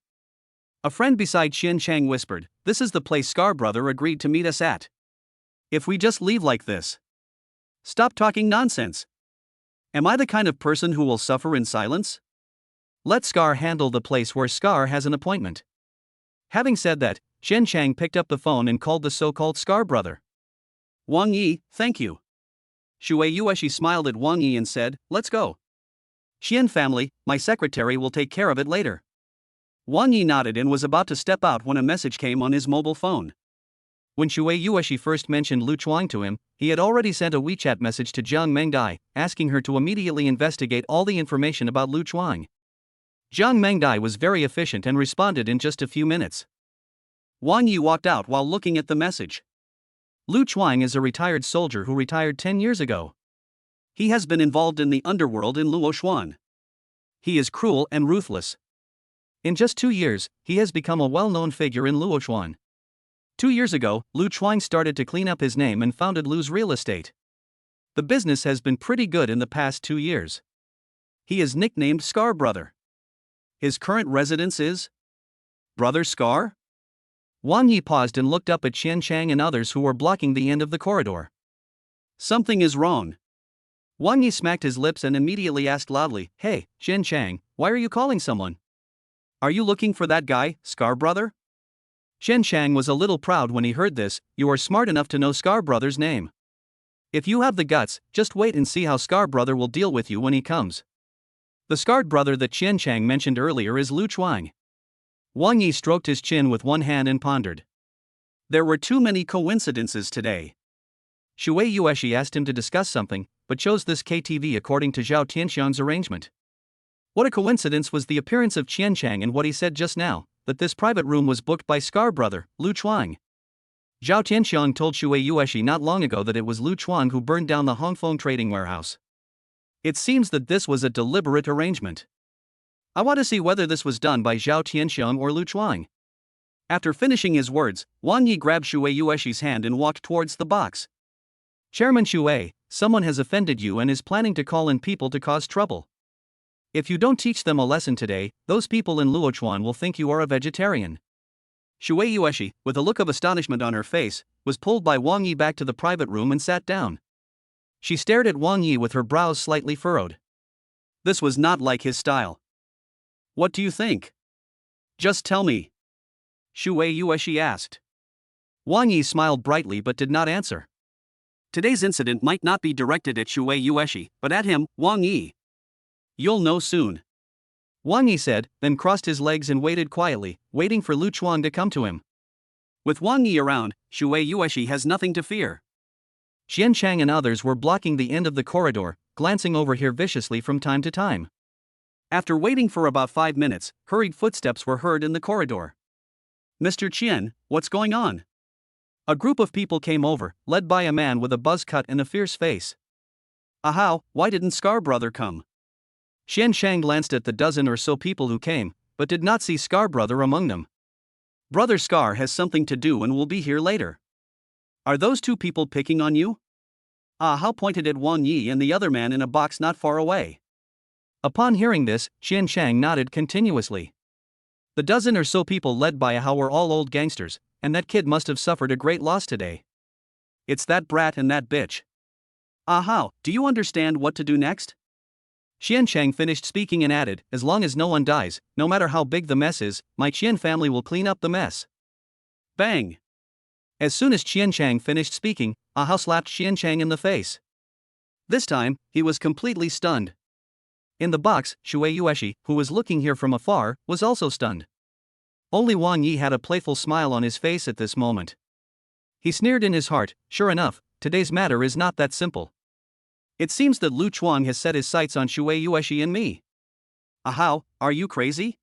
A friend beside Qian Chang whispered, This is the place Scar Brother agreed to meet us at. If we just leave like this. Stop talking nonsense. Am I the kind of person who will suffer in silence? Let Scar handle the place where Scar has an appointment. Having said that, Qian Chang picked up the phone and called the so-called Scar Brother. Wang Yi, thank you. Shui Yueshi smiled at Wang Yi and said, Let's go. Qian family, my secretary will take care of it later. Wang Yi nodded and was about to step out when a message came on his mobile phone. When Shui Yueshi first mentioned Lu Chuang to him, he had already sent a WeChat message to Jiang Mengdai, asking her to immediately investigate all the information about Lu Chuang. Jiang Mengdai was very efficient and responded in just a few minutes. Wang Yi walked out while looking at the message. Lu Chuang is a retired soldier who retired 10 years ago. He has been involved in the underworld in Luochuan. He is cruel and ruthless. In just 2 years, he has become a well-known figure in Luochuan. 2 years ago, Lu Chuang started to clean up his name and founded Lu's Real Estate. The business has been pretty good in the past 2 years. He is nicknamed Scar Brother. His current residence is Brother Scar? Wang Yi paused and looked up at Qian Chang and others who were blocking the end of the corridor. Something is wrong. Wang Yi smacked his lips and immediately asked loudly, Hey, Qian Chang, why are you calling someone? Are you looking for that guy, Scar Brother? Qian Chang was a little proud when he heard this. You are smart enough to know Scar Brother's name. If you have the guts, just wait and see how Scar Brother will deal with you when he comes. The scarred brother that Qian Chang mentioned earlier is Lu Chuang. Wang Yi stroked his chin with one hand and pondered. There were too many coincidences today. Shui Yueshi asked him to discuss something, but chose this KTV according to Zhao Tianxiang's arrangement. What a coincidence was the appearance of Qian Chang and what he said just now, that this private room was booked by Scar Brother, Lu Chuang. Zhao Tianxiang told Shui Yueshi not long ago that it was Lu Chuang who burned down the Hongfeng trading warehouse. It seems that this was a deliberate arrangement. I want to see whether this was done by Zhao Tianxiang or Lu Chuang. After finishing his words, Wang Yi grabbed Shui Yueshi's hand and walked towards the box. Chairman Shui, someone has offended you and is planning to call in people to cause trouble. If you don't teach them a lesson today, those people in Luochuan will think you are a vegetarian. Shui Yueshi, with a look of astonishment on her face, was pulled by Wang Yi back to the private room and sat down. She stared at Wang Yi with her brows slightly furrowed. This was not like his style. What do you think? Just tell me. Shui Yueshi asked. Wang Yi smiled brightly but did not answer. Today's incident might not be directed at Shui Yueshi, but at him, Wang Yi. You'll know soon. Wang Yi said, then crossed his legs and waited quietly, waiting for Lu Chuang to come to him. With Wang Yi around, Shui Yueshi has nothing to fear. Qian Chang and others were blocking the end of the corridor, glancing over here viciously from time to time. After waiting for about 5 minutes, hurried footsteps were heard in the corridor. Mr. Qian, what's going on? A group of people came over, led by a man with a buzz cut and a fierce face. Ahau, why didn't Scar Brother come? Qian Chang glanced at the dozen or so people who came, but did not see Scar Brother among them. Brother Scar has something to do and will be here later. Are those 2 people picking on you? Ah Hao pointed at Wang Yi and the other man in a box not far away. Upon hearing this, Qian Chang nodded continuously. The dozen or so people led by Ah Hao were all old gangsters, and that kid must have suffered a great loss today. It's that brat and that bitch. Ah Hao, do you understand what to do next? Qian Chang finished speaking and added, as long as no one dies, no matter how big the mess is, my Qian family will clean up the mess. Bang! As soon as Qian Chang finished speaking, Ah Hao slapped Qian Chang in the face. This time, he was completely stunned. In the box, Shui Yueshi, who was looking here from afar, was also stunned. Only Wang Yi had a playful smile on his face at this moment. He sneered in his heart, sure enough, today's matter is not that simple. It seems that Lu Chuang has set his sights on Shui Yueshi and me. Ah Hao, are you crazy?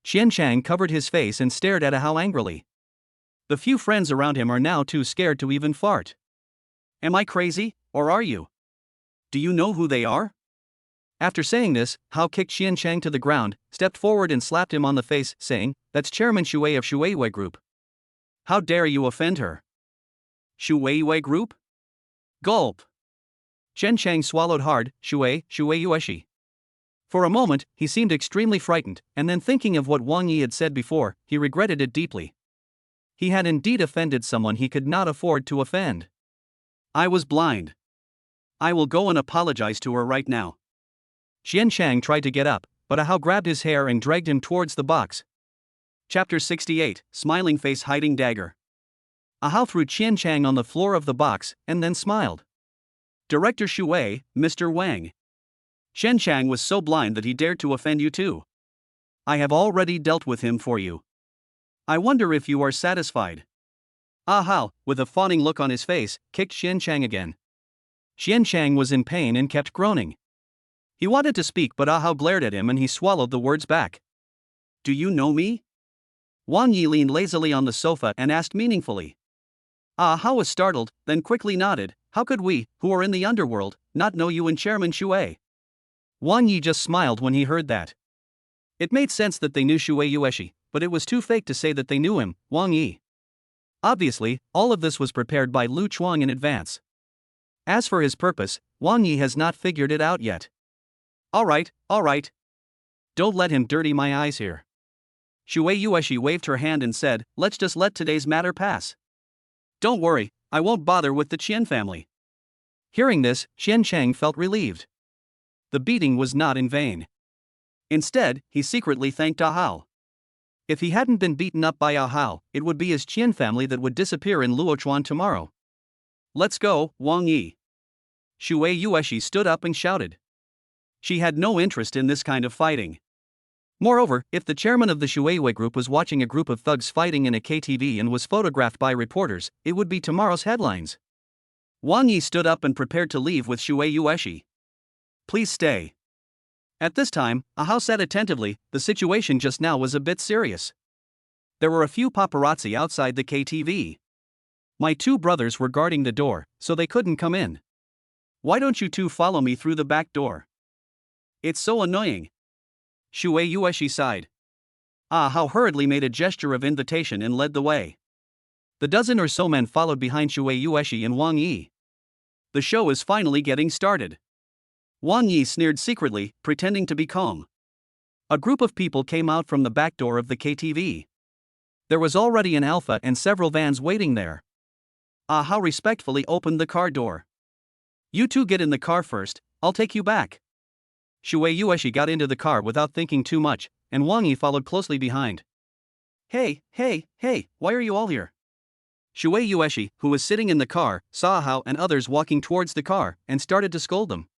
Qian Chang covered his face and stared at Ah Hao angrily. The few friends around him are now too scared to even fart. Am I crazy, or are you? Do you know who they are? After saying this, Hao kicked Qian Chang to the ground, stepped forward and slapped him on the face, saying, "That's Chairman Shui of Shui Group. How dare you offend her? Shui Group?" Gulp. Qian Chang swallowed hard. Shui Yueshi. For a moment, he seemed extremely frightened, and then thinking of what Wang Yi had said before, he regretted it deeply. He had indeed offended someone he could not afford to offend. I was blind. I will go and apologize to her right now. Qian Chang tried to get up, but Ah Hao grabbed his hair and dragged him towards the box. Chapter 68, Smiling Face Hiding Dagger. Ah Hao threw Qian Chang on the floor of the box, and then smiled. Director Shui, Mr. Wang. Qian Chang was so blind that he dared to offend you too. I have already dealt with him for you. I wonder if you are satisfied. Ah Hao, with a fawning look on his face, kicked Qian Chang again. Qian Chang was in pain and kept groaning. He wanted to speak, but Ah Hao glared at him and he swallowed the words back. Do you know me? Wang Yi leaned lazily on the sofa and asked meaningfully. Ah Hao was startled, then quickly nodded. How could we, who are in the underworld, not know you and Chairman Shui? Wang Yi just smiled when he heard that. It made sense that they knew Shui Yueshi, but it was too fake to say that they knew him, Wang Yi. Obviously, all of this was prepared by Lu Chuang in advance. As for his purpose, Wang Yi has not figured it out yet. Alright. Don't let him dirty my eyes here. Shui Yueshi waved her hand and said, let's just let today's matter pass. Don't worry, I won't bother with the Qian family. Hearing this, Qian Chang felt relieved. The beating was not in vain. Instead, he secretly thanked Ah Hao. If he hadn't been beaten up by Ah Hao, it would be his Qian family that would disappear in Luochuan tomorrow. Let's go, Wang Yi. Shui Yueshi stood up and shouted. She had no interest in this kind of fighting. Moreover, if the chairman of the Shui Group was watching a group of thugs fighting in a KTV and was photographed by reporters, it would be tomorrow's headlines. Wang Yi stood up and prepared to leave with Shui Yueshi. Please stay. At this time, Ah Hao sat attentively. The situation just now was a bit serious. There were a few paparazzi outside the KTV. My two brothers were guarding the door, so they couldn't come in. Why don't you two follow me through the back door? It's so annoying. Shui Yueshi sighed. Ah Hao hurriedly made a gesture of invitation and led the way. The dozen or so men followed behind Shui Yueshi and Wang Yi. The show is finally getting started. Wang Yi sneered secretly, pretending to be calm. A group of people came out from the back door of the KTV. There was already an Alpha and several vans waiting there. Ah Hao respectfully opened the car door. You two get in the car first, I'll take you back. Shui Yueshi got into the car without thinking too much, and Wang Yi followed closely behind. Hey, why are you all here? Shui Yueshi, who was sitting in the car, saw Hao and others walking towards the car, and started to scold them.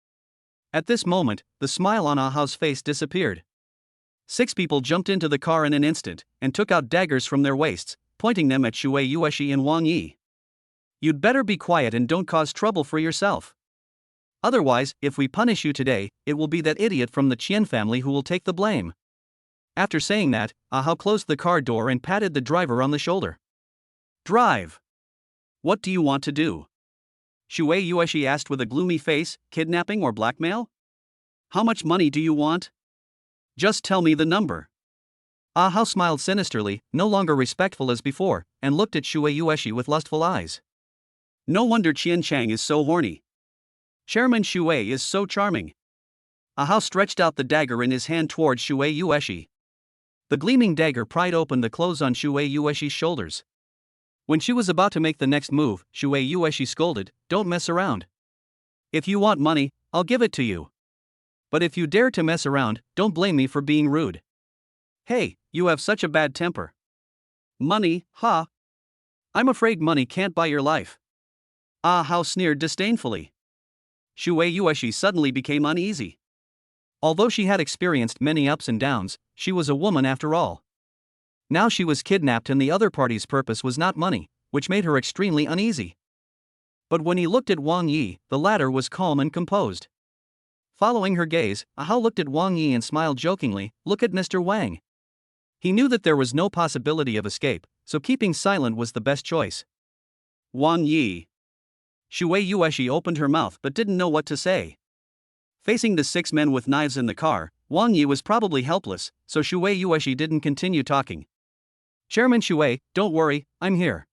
At this moment, the smile on Ah Hao's face disappeared. 6 people jumped into the car in an instant, and took out daggers from their waists, pointing them at Shui Yueshi and Wang Yi. You'd better be quiet and don't cause trouble for yourself. Otherwise, if we punish you today, it will be that idiot from the Qian family who will take the blame. After saying that, Ah Hao closed the car door and patted the driver on the shoulder. Drive. What do you want to do? Shui Yueshi asked with a gloomy face. Kidnapping or blackmail? How much money do you want? Just tell me the number. Ah Hao smiled sinisterly, no longer respectful as before, and looked at Shui Yueshi with lustful eyes. No wonder Qian Chang is so horny. Chairman Shuei is so charming. Ahao stretched out the dagger in his hand towards Shuei Yueshi. The gleaming dagger pried open the clothes on Shuei Yueshi's shoulders. When she was about to make the next move, Shuei Yueshi scolded, "Don't mess around. If you want money, I'll give it to you. But if you dare to mess around, don't blame me for being rude." "Hey, you have such a bad temper." "Money, huh? I'm afraid money can't buy your life." Ahao sneered disdainfully. Shuei Yueshi suddenly became uneasy. Although she had experienced many ups and downs, she was a woman after all. Now she was kidnapped and the other party's purpose was not money, which made her extremely uneasy. But when he looked at Wang Yi, the latter was calm and composed. Following her gaze, Ahao looked at Wang Yi and smiled jokingly, "Look at Mr. Wang." He knew that there was no possibility of escape, so keeping silent was the best choice. "Wang Yi." Shuei Yueshi opened her mouth but didn't know what to say. Facing the 6 men with knives in the car, Wang Yi was probably helpless, so Shuei Yueshi didn't continue talking. "Chairman Shuei, don't worry, I'm here."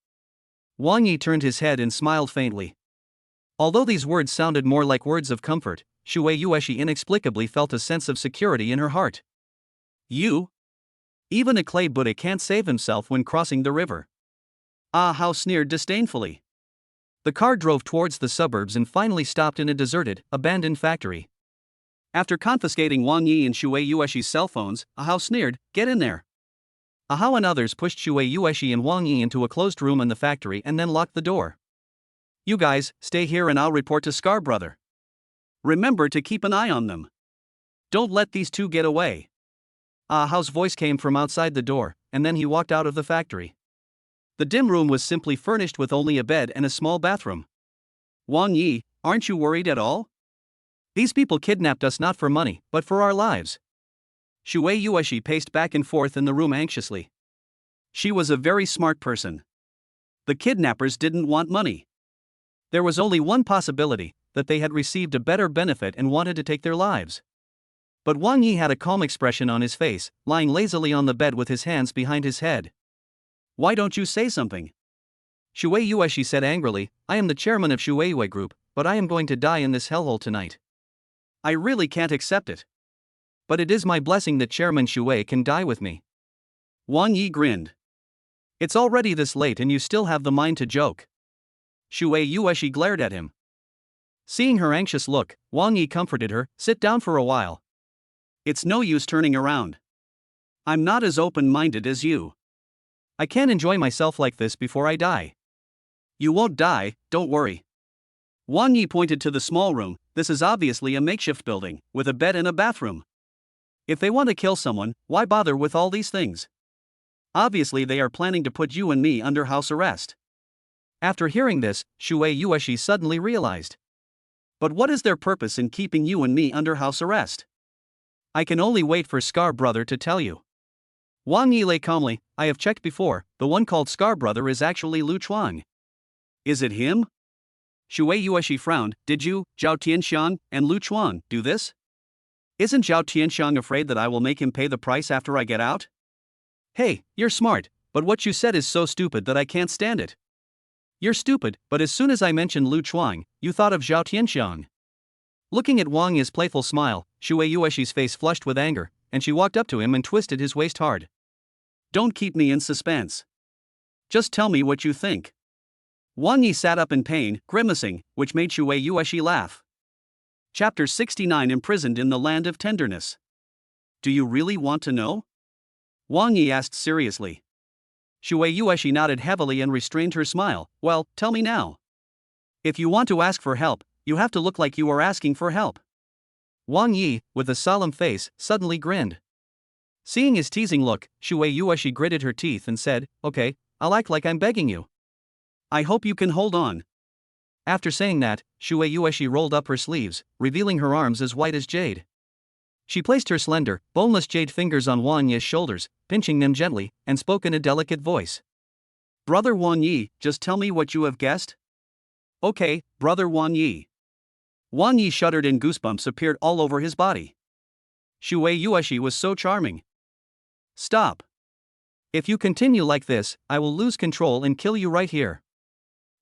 Wang Yi turned his head and smiled faintly. Although these words sounded more like words of comfort, Shuei Yueshi inexplicably felt a sense of security in her heart. "You? Even a clay Buddha can't save himself when crossing the river." Ahao sneered disdainfully. The car drove towards the suburbs and finally stopped in a deserted, abandoned factory. After confiscating Wang Yi and Shuei Yueshi's cell phones, Ahao sneered, "Get in there." Ahao and others pushed Shuei Yueshi and Wang Yi into a closed room in the factory and then locked the door. "You guys, stay here and I'll report to Scar Brother. Remember to keep an eye on them. Don't let these two get away." Ahao's voice came from outside the door, and then he walked out of the factory. The dim room was simply furnished with only a bed and a small bathroom. "Wang Yi, aren't you worried at all? These people kidnapped us not for money, but for our lives." Shuei Yueshi paced back and forth in the room anxiously. She was a very smart person. The kidnappers didn't want money. There was only one possibility, that they had received a better benefit and wanted to take their lives. But Wang Yi had a calm expression on his face, lying lazily on the bed with his hands behind his head. "Why don't you say something?" Shuei Yueshi said angrily, "I am the chairman of Shuei Group, but I am going to die in this hellhole tonight. I really can't accept it. But it is my blessing that Chairman Shuei can die with me." Wang Yi grinned. "It's already this late and you still have the mind to joke." Shuei Yueshi glared at him. Seeing her anxious look, Wang Yi comforted her, "Sit down for a while. It's no use turning around. I'm not as open-minded as you. I can't enjoy myself like this before I die." "You won't die, don't worry." Wang Yi pointed to the small room. "This is obviously a makeshift building, with a bed and a bathroom. If they want to kill someone, why bother with all these things? Obviously they are planning to put you and me under house arrest." After hearing this, Shuei Yueshi suddenly realized. "But what is their purpose in keeping you and me under house arrest? I can only wait for Scar Brother to tell you." Wang Yi lay calmly. "I have checked before, the one called Scar Brother is actually Lu Chuang." "Is it him?" Shuei Yueshi frowned. "Did you, Zhao Tianxiang, and Lu Chuang, do this? Isn't Zhao Tianxiang afraid that I will make him pay the price after I get out?" "Hey, you're smart, but what you said is so stupid that I can't stand it." "You're stupid, but as soon as I mentioned Lu Chuang, you thought of Zhao Tianxiang." Looking at Wang Yi's playful smile, Shuei Yueshi's face flushed with anger, and she walked up to him and twisted his waist hard. "Don't keep me in suspense. Just tell me what you think." Wang Yi sat up in pain, grimacing, which made Shuei Yueshi laugh. Chapter 69 Imprisoned in the Land of Tenderness. "Do you really want to know?" Wang Yi asked seriously. Shuei Yueshi nodded heavily and restrained her smile. "Well, tell me now. If you want to ask for help, you have to look like you are asking for help." Wang Yi, with a solemn face, suddenly grinned. Seeing his teasing look, Shuei Yueshi gritted her teeth and said, "Okay, I'll act like I'm begging you. I hope you can hold on." After saying that, Shuei Yueshi rolled up her sleeves, revealing her arms as white as jade. She placed her slender, boneless jade fingers on Wang Yi's shoulders, pinching them gently, and spoke in a delicate voice. "Brother Wang Yi, just tell me what you have guessed." "Okay, Brother Wang Yi." Wang Yi shuddered and goosebumps appeared all over his body. Shuei Yueshi was so charming. "Stop. If you continue like this, I will lose control and kill you right here."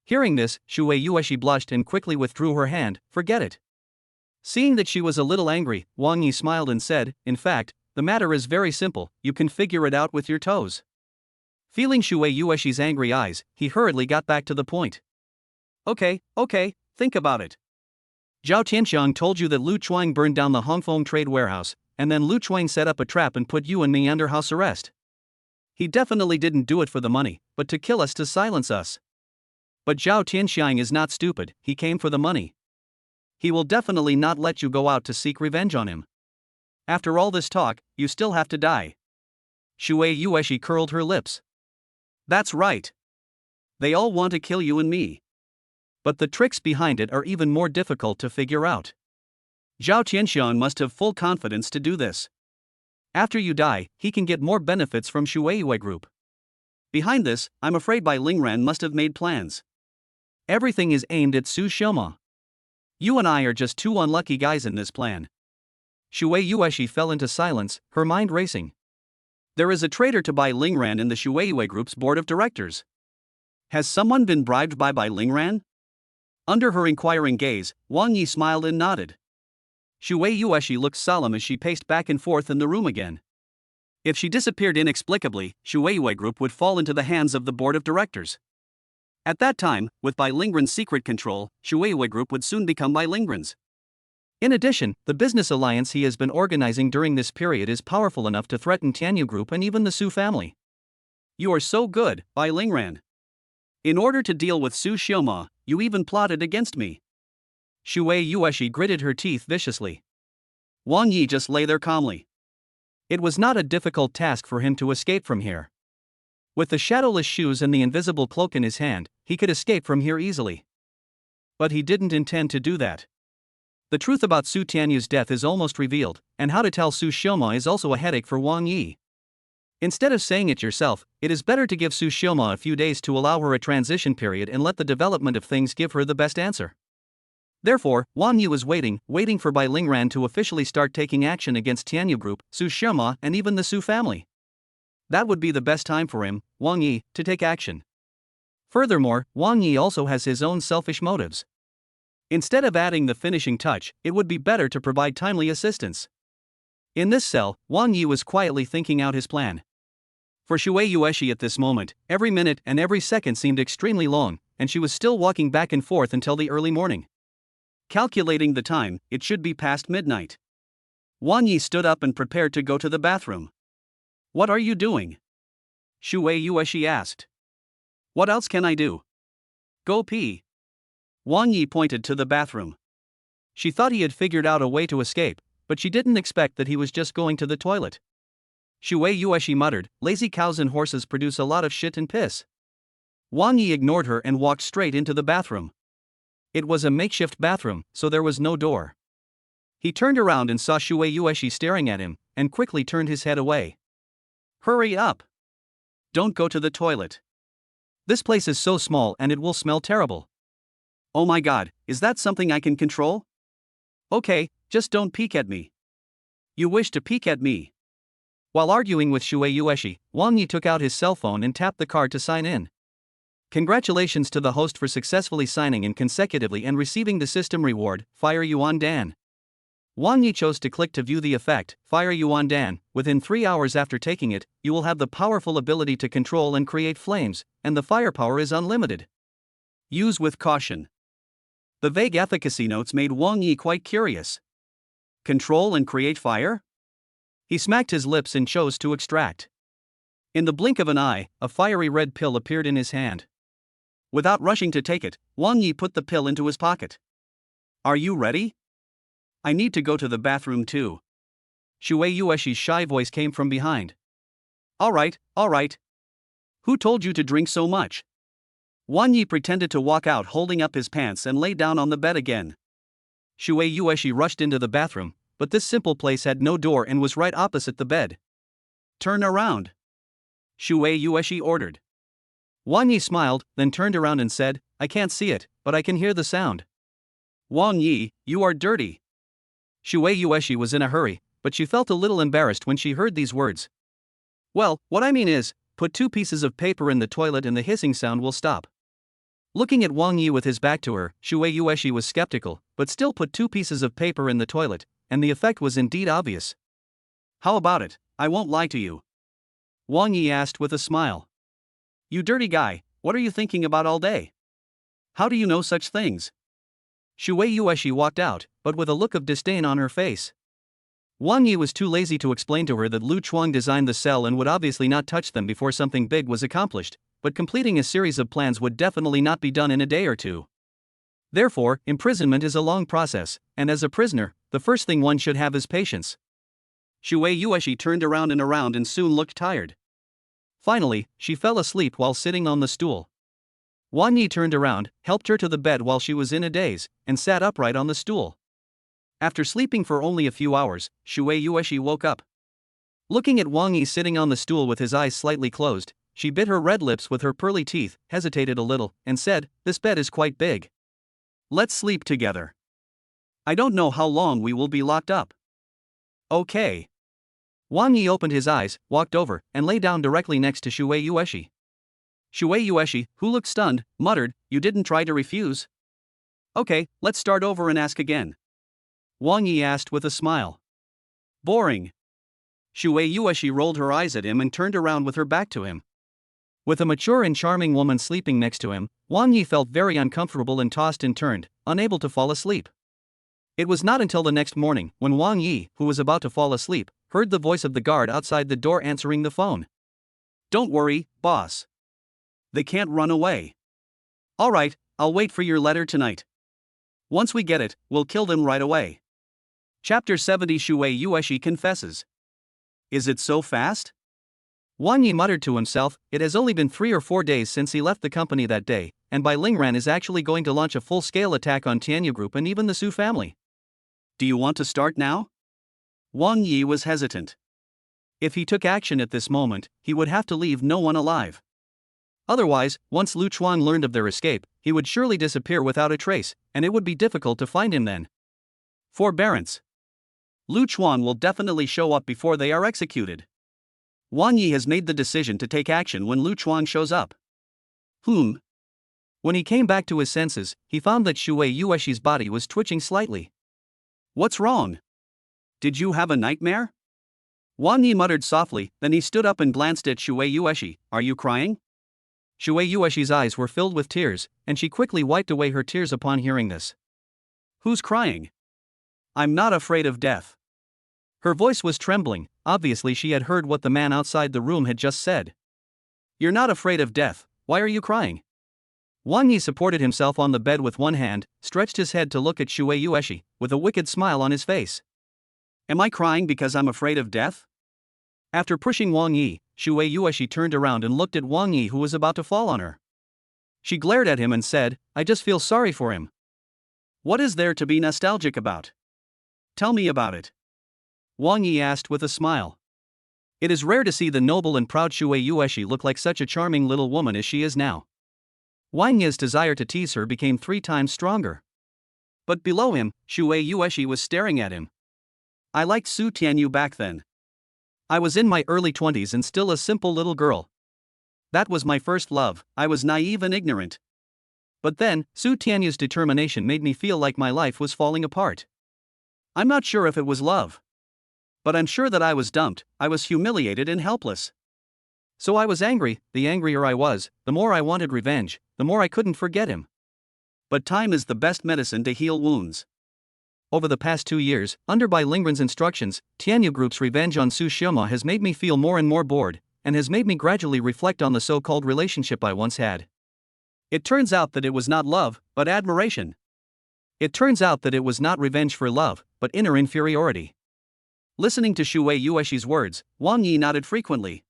Hearing this, Shuei Yueshi blushed and quickly withdrew her hand. "Forget it. Seeing that she was a little angry, Wang Yi smiled and said, "In fact, the matter is very simple, you can figure it out with your toes." Feeling Shui Yueshi's angry eyes, he hurriedly got back to the point. Okay, think about it. Zhao Tianxiang told you that Lu Chuang burned down the Hongfeng trade warehouse, and then Lu Chuang set up a trap and put you and me under house arrest. He definitely didn't do it for the money, but to kill us, to silence us. But Zhao Tianxiang is not stupid, he came for the money. He will definitely not let you go out to seek revenge on him. After all this talk, you still have to die. Shui Yueshi curled her lips. That's right. They all want to kill you and me. But the tricks behind it are even more difficult to figure out. Zhao Tianxiang must have full confidence to do this. After you die, he can get more benefits from Shueiyue Group. Behind this, I'm afraid Bai Lingran must have made plans. Everything is aimed at Su Xiaoma. You and I are just two unlucky guys in this plan. Shui Yueshi fell into silence, her mind racing. There is a traitor to Bai Lingran in the Shueiyue Group's board of directors. Has someone been bribed by Bai Lingran? Under her inquiring gaze, Wang Yi smiled and nodded. Shui Yueshi looked solemn as she paced back and forth in the room again. If she disappeared inexplicably, Shueiyue Group would fall into the hands of the board of directors. At that time, with Bai Lingran's secret control, Shueiyue Group would soon become Bai Lingran's. In addition, the business alliance he has been organizing during this period is powerful enough to threaten Tana Group and even the Su family. You are so good, Bai Lingran. In order to deal with Su Xiaoma, you even plotted against me. Shui Yueshi gritted her teeth viciously. Wang Yi just lay there calmly. It was not a difficult task for him to escape from here. With the shadowless shoes and the invisible cloak in his hand, he could escape from here easily. But he didn't intend to do that. The truth about Su Tianyu's death is almost revealed, and how to tell Su Xiaoma is also a headache for Wang Yi. Instead of saying it yourself, it is better to give Su Xiaoma a few days to allow her a transition period and let the development of things give her the best answer. Therefore, Wang Yi was waiting for Bai Lingran to officially start taking action against Tana Group, Su Xiaoma, and even the Su family. That would be the best time for him, Wang Yi, to take action. Furthermore, Wang Yi also has his own selfish motives. Instead of adding the finishing touch, it would be better to provide timely assistance. In this cell, Wang Yi was quietly thinking out his plan. For Shui Yueshi at this moment, every minute and every second seemed extremely long, and she was still walking back and forth until the early morning. Calculating the time, it should be past midnight. Wang Yi stood up and prepared to go to the bathroom. What are you doing? Shui Yueshi asked. What else can I do? Go pee. Wang Yi pointed to the bathroom. She thought he had figured out a way to escape, but she didn't expect that he was just going to the toilet. Shui Yueshi muttered, lazy cows and horses produce a lot of shit and piss. Wang Yi ignored her and walked straight into the bathroom. It was a makeshift bathroom, so there was no door. He turned around and saw Shui Yueshi staring at him, and quickly turned his head away. Hurry up! Don't go to the toilet. This place is so small and it will smell terrible. Oh my god, is that something I can control? Okay, just don't peek at me. You wish to peek at me. While arguing with Shui Yueshi, Wang Yi took out his cell phone and tapped the card to sign in. Congratulations to the host for successfully signing in consecutively and receiving the system reward, Fire Yuan Dan. Wang Yi chose to click to view the effect, Fire Yuan Dan. Within 3 hours after taking it, you will have the powerful ability to control and create flames, and the firepower is unlimited. Use with caution. The vague efficacy notes made Wang Yi quite curious. Control and create fire? He smacked his lips and chose to extract. In the blink of an eye, a fiery red pill appeared in his hand. Without rushing to take it, Wang Yi put the pill into his pocket. Are you ready? I need to go to the bathroom too. Shui Yueshi's shy voice came from behind. Alright. Who told you to drink so much? Wang Yi pretended to walk out holding up his pants and lay down on the bed again. Shui Yueshi rushed into the bathroom, but this simple place had no door and was right opposite the bed. Turn around. Shui Yueshi ordered. Wang Yi smiled, then turned around and said, I can't see it, but I can hear the sound. Wang Yi, you are dirty. Shui Yueshi was in a hurry, but she felt a little embarrassed when she heard these words. Well, what I mean is, put 2 pieces of paper in the toilet and the hissing sound will stop. Looking at Wang Yi with his back to her, Shui Yueshi was skeptical, but still put 2 pieces of paper in the toilet, and the effect was indeed obvious. How about it? I won't lie to you. Wang Yi asked with a smile. You dirty guy, what are you thinking about all day? How do you know such things? Shui Yueshi walked out, but with a look of disdain on her face. Wang Yi was too lazy to explain to her that Lu Chuang designed the cell and would obviously not touch them before something big was accomplished, but completing a series of plans would definitely not be done in a day or two. Therefore, imprisonment is a long process, and as a prisoner, the first thing one should have is patience. Shui Yueshi turned around and soon looked tired. Finally, she fell asleep while sitting on the stool. Wang Yi turned around, helped her to the bed while she was in a daze, and sat upright on the stool. After sleeping for only a few hours, Shui Yueshi woke up. Looking at Wang Yi sitting on the stool with his eyes slightly closed, she bit her red lips with her pearly teeth, hesitated a little, and said, "This bed is quite big. Let's sleep together. I don't know how long we will be locked up." Okay. Wang Yi opened his eyes, walked over, and lay down directly next to Shui Yueshi. Shui Yueshi, who looked stunned, muttered, "You didn't try to refuse?" "Okay, let's start over and ask again," Wang Yi asked with a smile. "Boring." Shui Yueshi rolled her eyes at him and turned around with her back to him. With a mature and charming woman sleeping next to him, Wang Yi felt very uncomfortable and tossed and turned, unable to fall asleep. It was not until the next morning, when Wang Yi, who was about to fall asleep, heard the voice of the guard outside the door answering the phone. "Don't worry, boss. They can't run away. Alright, I'll wait for your letter tonight. Once we get it, we'll kill them right away." Chapter 70 Shui Yueshi confesses. Is it so fast? Wang Yi muttered to himself, it has only been 3 or 4 days since he left the company that day, and Bai Lingran is actually going to launch a full-scale attack on Tana Group and even the Su family. Do you want to start now? Wang Yi was hesitant. If he took action at this moment, he would have to leave no one alive. Otherwise, once Lu Chuang learned of their escape, he would surely disappear without a trace, and it would be difficult to find him then. Forbearance. Lu Chuang will definitely show up before they are executed. Wang Yi has made the decision to take action when Lu Chuang shows up. When he came back to his senses, he found that Shui Yueshi's body was twitching slightly. What's wrong? Did you have a nightmare? Wang Yi muttered softly, then he stood up and glanced at Shui Yueshi. Are you crying? Shui Yueshi's eyes were filled with tears, and she quickly wiped away her tears upon hearing this. Who's crying? I'm not afraid of death. Her voice was trembling, obviously she had heard what the man outside the room had just said. You're not afraid of death, why are you crying? Wang Yi supported himself on the bed with one hand, stretched his head to look at Shui Yueshi, with a wicked smile on his face. Am I crying because I'm afraid of death? After pushing Wang Yi, Shui Yueshi turned around and looked at Wang Yi who was about to fall on her. She glared at him and said, I just feel sorry for him. What is there to be nostalgic about? Tell me about it. Wang Yi asked with a smile. It is rare to see the noble and proud Shui Yueshi look like such a charming little woman as she is now. Wang Yi's desire to tease her became 3 times stronger. But below him, Shui Yueshi was staring at him. I liked Su Tianyu back then. I was in my early 20s and still a simple little girl. That was my first love, I was naive and ignorant. But then, Su Tianyu's determination made me feel like my life was falling apart. I'm not sure if it was love. But I'm sure that I was dumped, I was humiliated and helpless. So I was angry, the angrier I was, the more I wanted revenge, the more I couldn't forget him. But time is the best medicine to heal wounds. Over the past 2 years, under Bai Lingran's instructions, Tana Group's revenge on Su Xioma has made me feel more and more bored, and has made me gradually reflect on the so-called relationship I once had. It turns out that it was not love, but admiration. It turns out that it was not revenge for love, but inner inferiority. Listening to Shui Yueshi's words, Wang Yi nodded frequently.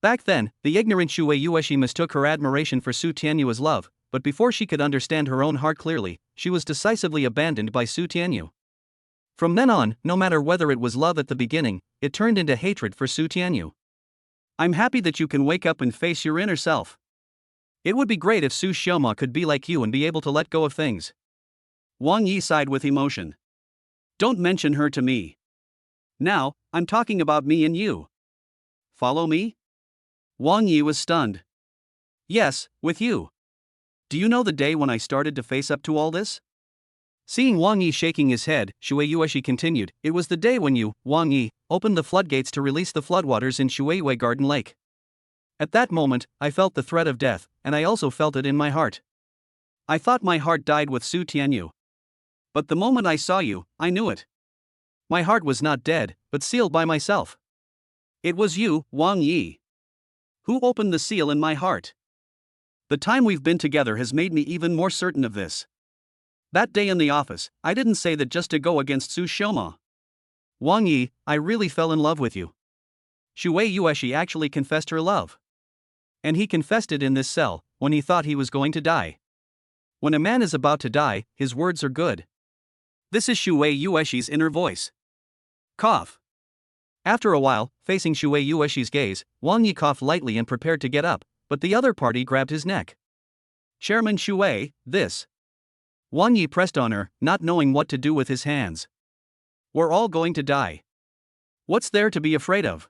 Back then, the ignorant Shui Yueshi mistook her admiration for Su Tianyu as love, but before she could understand her own heart clearly, she was decisively abandoned by Su Tianyu. From then on, no matter whether it was love at the beginning, it turned into hatred for Su Tianyu. I'm happy that you can wake up and face your inner self. It would be great if Su Xioma could be like you and be able to let go of things. Wang Yi sighed with emotion. Don't mention her to me. Now, I'm talking about me and you. Follow me? Wang Yi was stunned. Yes, with you. Do you know the day when I started to face up to all this? Seeing Wang Yi shaking his head, Shui Yueshi continued, "It was the day when you, Wang Yi, opened the floodgates to release the floodwaters in Shuiyue Garden Lake. At that moment, I felt the threat of death, and I also felt it in my heart. I thought my heart died with Su Tianyu. But the moment I saw you, I knew it. My heart was not dead, but sealed by myself. It was you, Wang Yi, who opened the seal in my heart. The time we've been together has made me even more certain of this. That day in the office, I didn't say that just to go against Su Xiaoma. Wang Yi, I really fell in love with you." Shui Yueshi actually confessed her love. And he confessed it in this cell, when he thought he was going to die. When a man is about to die, his words are good. This is Shui Yueshi's inner voice. Cough. After a while, facing Shui Yueshi's gaze, Wang Yi coughed lightly and prepared to get up, but the other party grabbed his neck. "Chairman Shui, this." Wang Yi pressed on her, not knowing what to do with his hands. "We're all going to die. What's there to be afraid of?"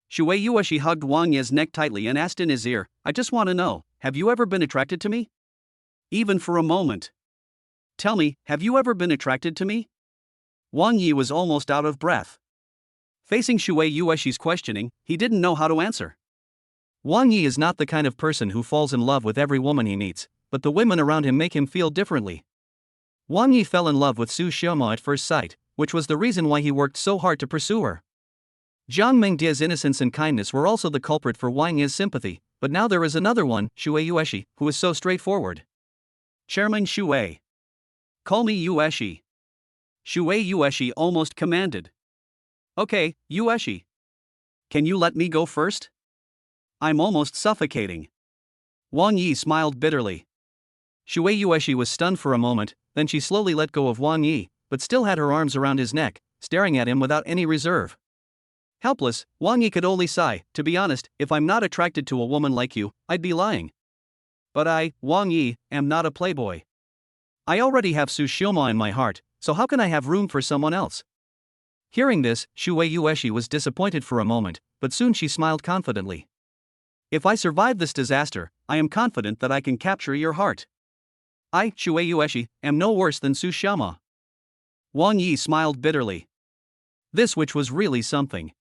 Shui Yueshi hugged Wang Yi's neck tightly and asked in his ear, "I just want to know, have you ever been attracted to me? Even for a moment. Tell me, have you ever been attracted to me?" Wang Yi was almost out of breath. Facing Shui Yueshi's questioning, he didn't know how to answer. Wang Yi is not the kind of person who falls in love with every woman he meets, but the women around him make him feel differently. Wang Yi fell in love with Su Xiaoma at first sight, which was the reason why he worked so hard to pursue her. Jiang Mengdia's innocence and kindness were also the culprit for Wang Yi's sympathy, but now there is another one, Shui Yueshi, who is so straightforward. "Chairman Shui. Call me Yueshi." Shui Yueshi almost commanded. "Okay, Yueshi. Can you let me go first? I'm almost suffocating." Wang Yi smiled bitterly. Shui Yueshi was stunned for a moment, then she slowly let go of Wang Yi, but still had her arms around his neck, staring at him without any reserve. Helpless, Wang Yi could only sigh. "To be honest, if I'm not attracted to a woman like you, I'd be lying. But I, Wang Yi, am not a playboy. I already have Su Xiaoma in my heart, so how can I have room for someone else?" Hearing this, Shui Yueshi was disappointed for a moment, but soon she smiled confidently. "If I survive this disaster, I am confident that I can capture your heart. I, Shui Yueshi, am no worse than Su Xiaoma." Wang Yi smiled bitterly. This which was really something.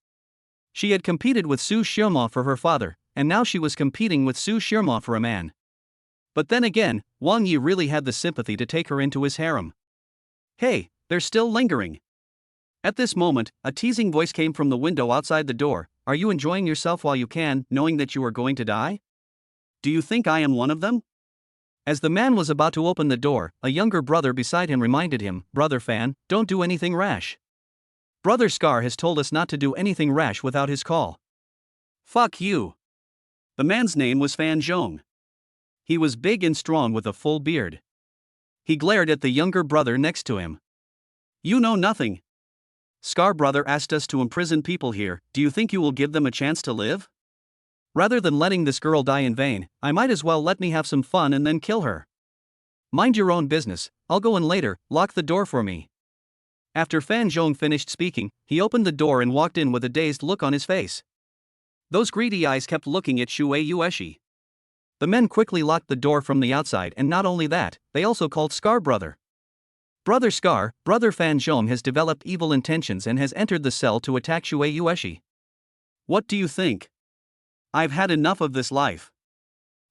She had competed with Su Xiaoma for her father, and now she was competing with Su Xiaoma for a man. But then again, Wang Yi really had the sympathy to take her into his harem. "Hey, they're still lingering." At this moment, a teasing voice came from the window outside the door. "Are you enjoying yourself while you can, knowing that you are going to die? Do you think I am one of them?" As the man was about to open the door, a younger brother beside him reminded him, "Brother Fan, don't do anything rash. Brother Scar has told us not to do anything rash without his call." "Fuck you." The man's name was Fan Zhong. He was big and strong with a full beard. He glared at the younger brother next to him. "You know nothing. Scar brother asked us to imprison people here. Do you think you will give them a chance to live? Rather than letting this girl die in vain, I might as well let me have some fun and then kill her. Mind your own business, I'll go in later, lock the door for me." After Fan Zhong finished speaking, he opened the door and walked in with a dazed look on his face. Those greedy eyes kept looking at Shui Yueshi. The men quickly locked the door from the outside, and not only that, they also called Scar brother. "Brother Scar, Brother Fan Zhong has developed evil intentions and has entered the cell to attack Shui Yueshi. What do you think? I've had enough of this life.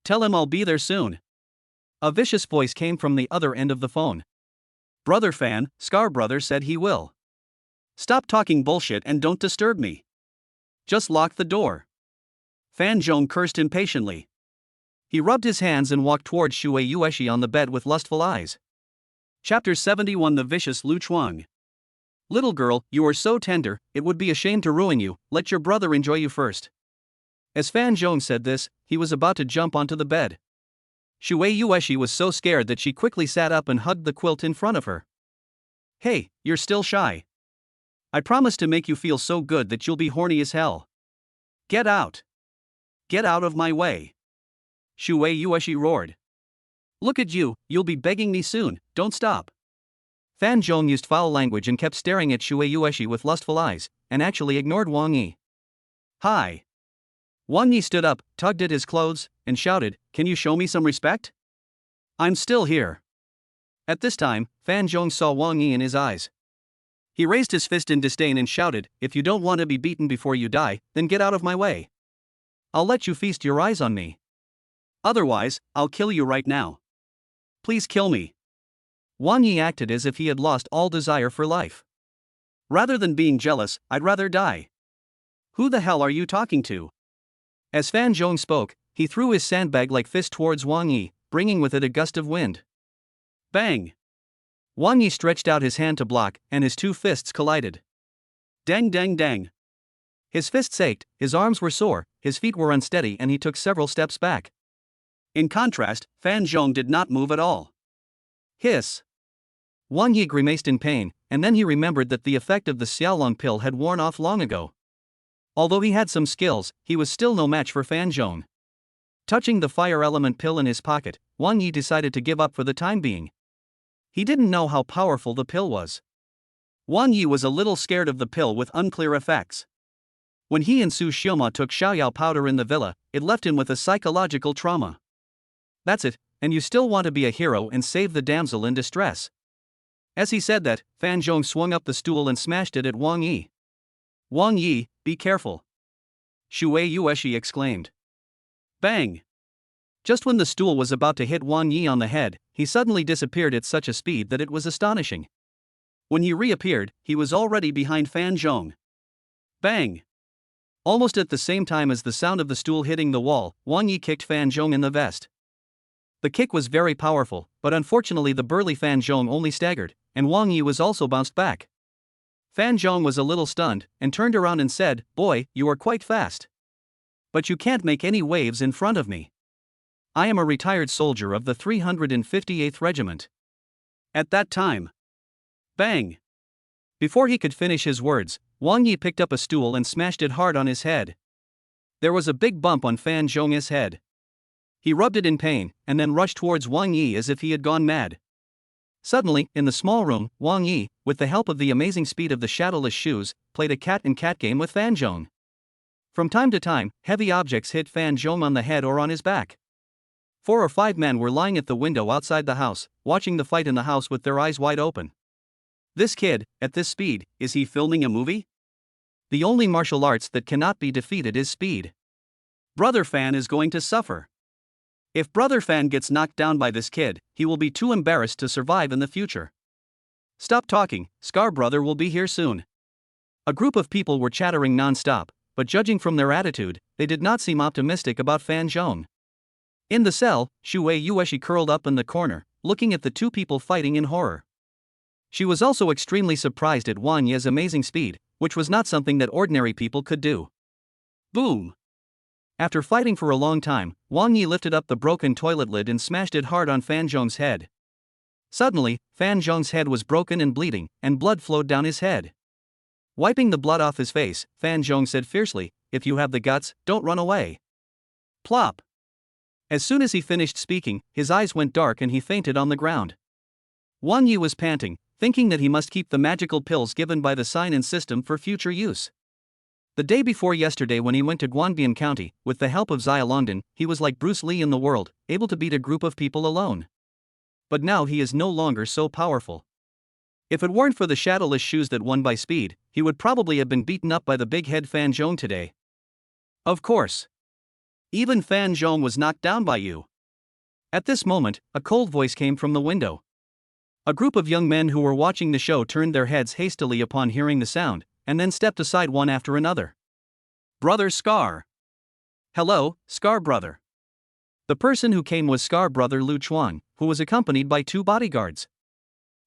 Tell him I'll be there soon." A vicious voice came from the other end of the phone. "Brother Fan, Scar brother said he will. Stop talking bullshit and don't disturb me. Just lock the door." Fan Zhong cursed impatiently. He rubbed his hands and walked towards Shui Yueshi on the bed with lustful eyes. Chapter 71 The Vicious Lu Chuang. "Little girl, you are so tender, it would be a shame to ruin you, let your brother enjoy you first." As Fan Zhong said this, he was about to jump onto the bed. Shui Yueshi was so scared that she quickly sat up and hugged the quilt in front of her. "Hey, you're still shy. I promise to make you feel so good that you'll be horny as hell. Get out. Get out of my way." Shui Yueshi roared. "Look at you, you'll be begging me soon, don't stop." Fan Zhong used foul language and kept staring at Shui Yueshi with lustful eyes, and actually ignored Wang Yi. "Hi." Wang Yi stood up, tugged at his clothes, and shouted, "Can you show me some respect? I'm still here." At this time, Fan Zhong saw Wang Yi in his eyes. He raised his fist in disdain and shouted, "If you don't want to be beaten before you die, then get out of my way. I'll let you feast your eyes on me. Otherwise, I'll kill you right now. Please kill me." Wang Yi acted as if he had lost all desire for life. "Rather than being jealous, I'd rather die. Who the hell are you talking to?" As Fan Zhong spoke, he threw his sandbag-like fist towards Wang Yi, bringing with it a gust of wind. Bang! Wang Yi stretched out his hand to block, and his two fists collided. Dang dang dang! His fists ached, his arms were sore, his feet were unsteady, and he took several steps back. In contrast, Fan Zhong did not move at all. Hiss! Wang Yi grimaced in pain, and then he remembered that the effect of the Xiaolong pill had worn off long ago. Although he had some skills, he was still no match for Fan Zhong. Touching the fire element pill in his pocket, Wang Yi decided to give up for the time being. He didn't know how powerful the pill was. Wang Yi was a little scared of the pill with unclear effects. When he and Su Xioma took Xiaoyao powder in the villa, it left him with a psychological trauma. That's it, and you still want to be a hero and save the damsel in distress. As he said that, Fan Zhong swung up the stool and smashed it at Wang Yi. Wang Yi, be careful! Shui Yueshi exclaimed. Bang! Just when the stool was about to hit Wang Yi on the head, he suddenly disappeared at such a speed that it was astonishing. When he reappeared, he was already behind Fan Zhong. Bang! Almost at the same time as the sound of the stool hitting the wall, Wang Yi kicked Fan Zhong in the vest. The kick was very powerful, but unfortunately the burly Fan Zhong only staggered, and Wang Yi was also bounced back. Fan Zhong was a little stunned, and turned around and said, "Boy, you are quite fast. But you can't make any waves in front of me. I am a retired soldier of the 358th Regiment." At that time. Bang! Before he could finish his words, Wang Yi picked up a stool and smashed it hard on his head. There was a big bump on Fan Zhong's head. He rubbed it in pain, and then rushed towards Wang Yi as if he had gone mad. Suddenly, in the small room, Wang Yi, with the help of the amazing speed of the shadowless shoes, played a cat-and-cat game with Fan Zhong. From time to time, heavy objects hit Fan Zhong on the head or on his back. 4 or 5 men were lying at the window outside the house, watching the fight in the house with their eyes wide open. This kid, at this speed, is he filming a movie? The only martial arts that cannot be defeated is speed. Brother Fan is going to suffer. If Brother Fan gets knocked down by this kid, he will be too embarrassed to survive in the future. Stop talking, Scar Brother will be here soon. A group of people were chattering non-stop, but judging from their attitude, they did not seem optimistic about Fan Zhong. In the cell, Shui Yueshi curled up in the corner, looking at the two people fighting in horror. She was also extremely surprised at Wang Yi's amazing speed, which was not something that ordinary people could do. Boom! After fighting for a long time, Wang Yi lifted up the broken toilet lid and smashed it hard on Fan Zhong's head. Suddenly, Fan Zhong's head was broken and bleeding, and blood flowed down his head. Wiping the blood off his face, Fan Zhong said fiercely, "If you have the guts, don't run away." Plop! As soon as he finished speaking, his eyes went dark and he fainted on the ground. Wang Yi was panting, thinking that he must keep the magical pills given by the sign-in system for future use. The day before yesterday when he went to Guanbian County, with the help of Xia Longdan, he was like Bruce Lee in the world, able to beat a group of people alone. But now he is no longer so powerful. If it weren't for the shadowless shoes that won by speed, he would probably have been beaten up by the big head Fan Zhong today. Of course. Even Fan Zhong was knocked down by you. At this moment, a cold voice came from the window. A group of young men who were watching the show turned their heads hastily upon hearing the sound, and then stepped aside one after another. Brother Scar. Hello, Scar Brother. The person who came was Scar Brother Lu Chuan, who was accompanied by 2 bodyguards.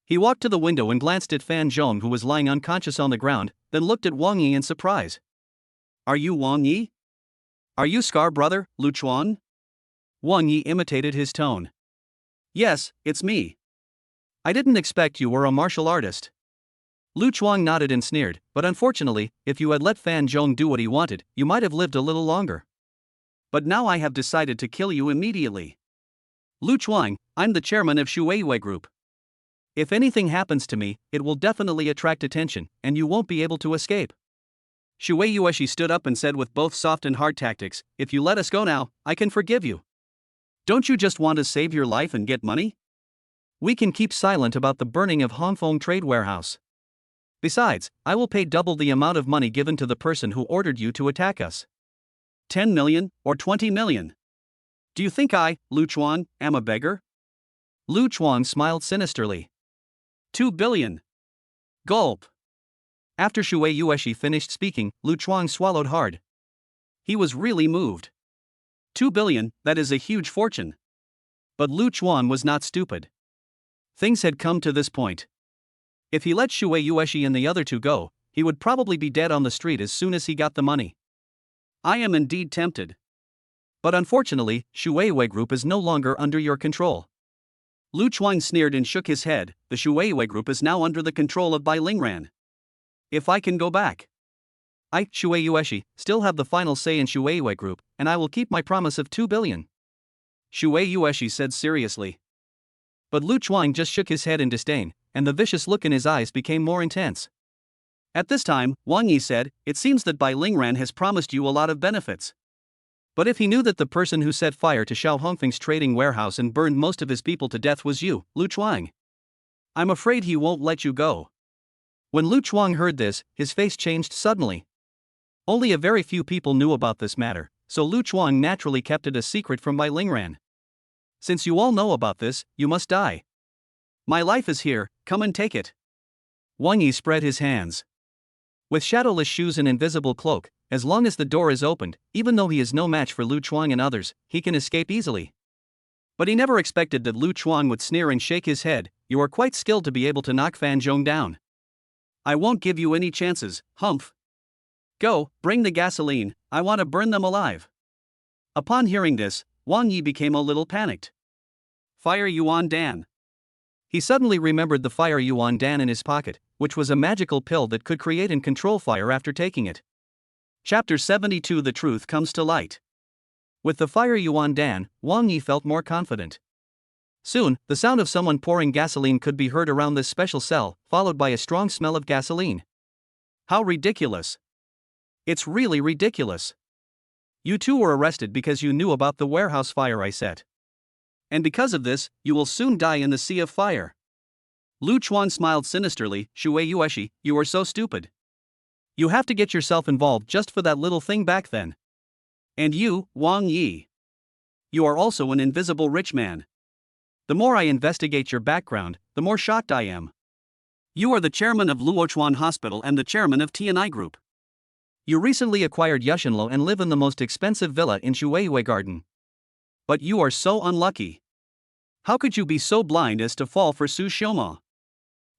He walked to the window and glanced at Fan Zhong, who was lying unconscious on the ground, then looked at Wang Yi in surprise. Are you Wang Yi? Are you Scar Brother, Lu Chuan? Wang Yi imitated his tone. Yes, it's me. I didn't expect you were a martial artist. Lu Chuan nodded and sneered, but unfortunately, if you had let Fan Zhong do what he wanted, you might have lived a little longer. But now I have decided to kill you immediately. Lu Chuan, I'm the chairman of Shueiyue Group. If anything happens to me, it will definitely attract attention, and you won't be able to escape. Shui Yueshi stood up and said with both soft and hard tactics, "If you let us go now, I can forgive you. Don't you just want to save your life and get money?" We can keep silent about the burning of Hong Kong trade warehouse. Besides, I will pay double the amount of money given to the person who ordered you to attack us. 10 million, or 20 million. Do you think I, Lu Chuang, am a beggar? Lu Chuang smiled sinisterly. 2 billion. Gulp. After Shui Yueshi finished speaking, Lu Chuang swallowed hard. He was really moved. 2 billion, that is a huge fortune. But Lu Chuang was not stupid. Things had come to this point. If he let Shui Yueshi and the other two go, he would probably be dead on the street as soon as he got the money. I am indeed tempted. But unfortunately, Shui Group is no longer under your control. Lu Chuang sneered and shook his head. The Shui Group is now under the control of Bai Lingran. If I can go back, I, Shui Yueshi, still have the final say in Shui Group, and I will keep my promise of 2 billion. Shui Yueshi said seriously. But Lu Chuang just shook his head in disdain, and the vicious look in his eyes became more intense. At this time, Wang Yi said, it seems that Bai Lingran has promised you a lot of benefits. But if he knew that the person who set fire to Xiao Hongfeng's trading warehouse and burned most of his people to death was you, Lu Chuang, I'm afraid he won't let you go. When Lu Chuang heard this, his face changed suddenly. Only a very few people knew about this matter, so Lu Chuang naturally kept it a secret from Bai Lingran. Since you all know about this, you must die. My life is here, come and take it. Wang Yi spread his hands. With shadowless shoes and invisible cloak, as long as the door is opened, even though he is no match for Lu Chuang and others, he can escape easily. But he never expected that Lu Chuang would sneer and shake his head. You are quite skilled to be able to knock Fan Zhong down. I won't give you any chances, humph. Go, bring the gasoline, I want to burn them alive. Upon hearing this, Wang Yi became a little panicked. Fire Yuan Dan. He suddenly remembered the Fire Yuan Dan in his pocket, which was a magical pill that could create and control fire after taking it. Chapter 72 The Truth Comes to Light. With the Fire Yuan Dan, Wang Yi felt more confident. Soon, the sound of someone pouring gasoline could be heard around this special cell, followed by a strong smell of gasoline. How ridiculous! It's really ridiculous. You two were arrested because you knew about the warehouse fire I set. And because of this, you will soon die in the sea of fire. Lu Chuan smiled sinisterly. Shui Yueshi, you are so stupid. You have to get yourself involved just for that little thing back then. And you, Wang Yi. You are also an invisible rich man. The more I investigate your background, the more shocked I am. You are the chairman of Luochuan Hospital and the chairman of Tana Group. You recently acquired Yushinlo and live in the most expensive villa in Shuiwei Garden. But you are so unlucky. How could you be so blind as to fall for Su Xioma?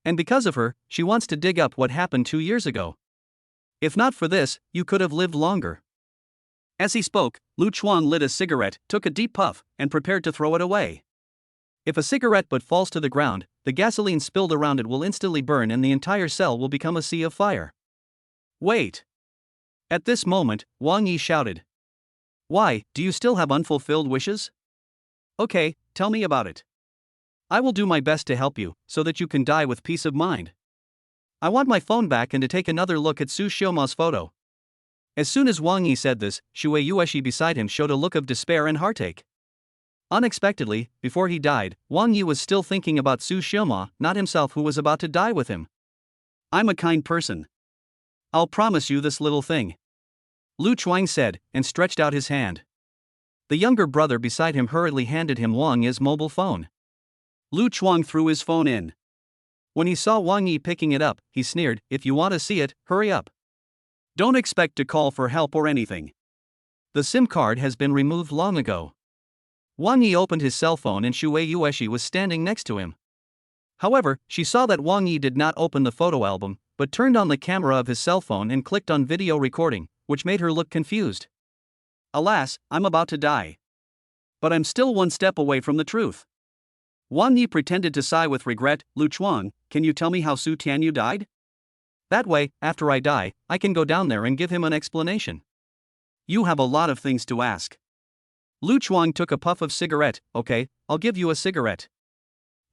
And because of her, she wants to dig up what happened 2 years ago. If not for this, you could have lived longer. As he spoke, Lu Chuan lit a cigarette, took a deep puff, and prepared to throw it away. If a cigarette butt falls to the ground, the gasoline spilled around it will instantly burn and the entire cell will become a sea of fire. Wait! At this moment, Wang Yi shouted. Why, do you still have unfulfilled wishes? Okay, tell me about it. I will do my best to help you, so that you can die with peace of mind. I want my phone back and to take another look at Su Xiaoma's photo. As soon as Wang Yi said this, Shui Yueshi beside him showed a look of despair and heartache. Unexpectedly, before he died, Wang Yi was still thinking about Su Xiaoma, not himself who was about to die with him. I'm a kind person. I'll promise you this little thing. Lu Chuang said, and stretched out his hand. The younger brother beside him hurriedly handed him Wang Yi's mobile phone. Lu Chuang threw his phone in. When he saw Wang Yi picking it up, he sneered, if you want to see it, hurry up. Don't expect to call for help or anything. The SIM card has been removed long ago. Wang Yi opened his cell phone and Shui Yueshi was standing next to him. However, she saw that Wang Yi did not open the photo album, but turned on the camera of his cell phone and clicked on video recording, which made her look confused. Alas, I'm about to die. But I'm still one step away from the truth. Wang Yi pretended to sigh with regret. Lu Chuang, can you tell me how Su Tianyu died? That way, after I die, I can go down there and give him an explanation. You have a lot of things to ask. Lu Chuang took a puff of cigarette. Okay, I'll give you a cigarette.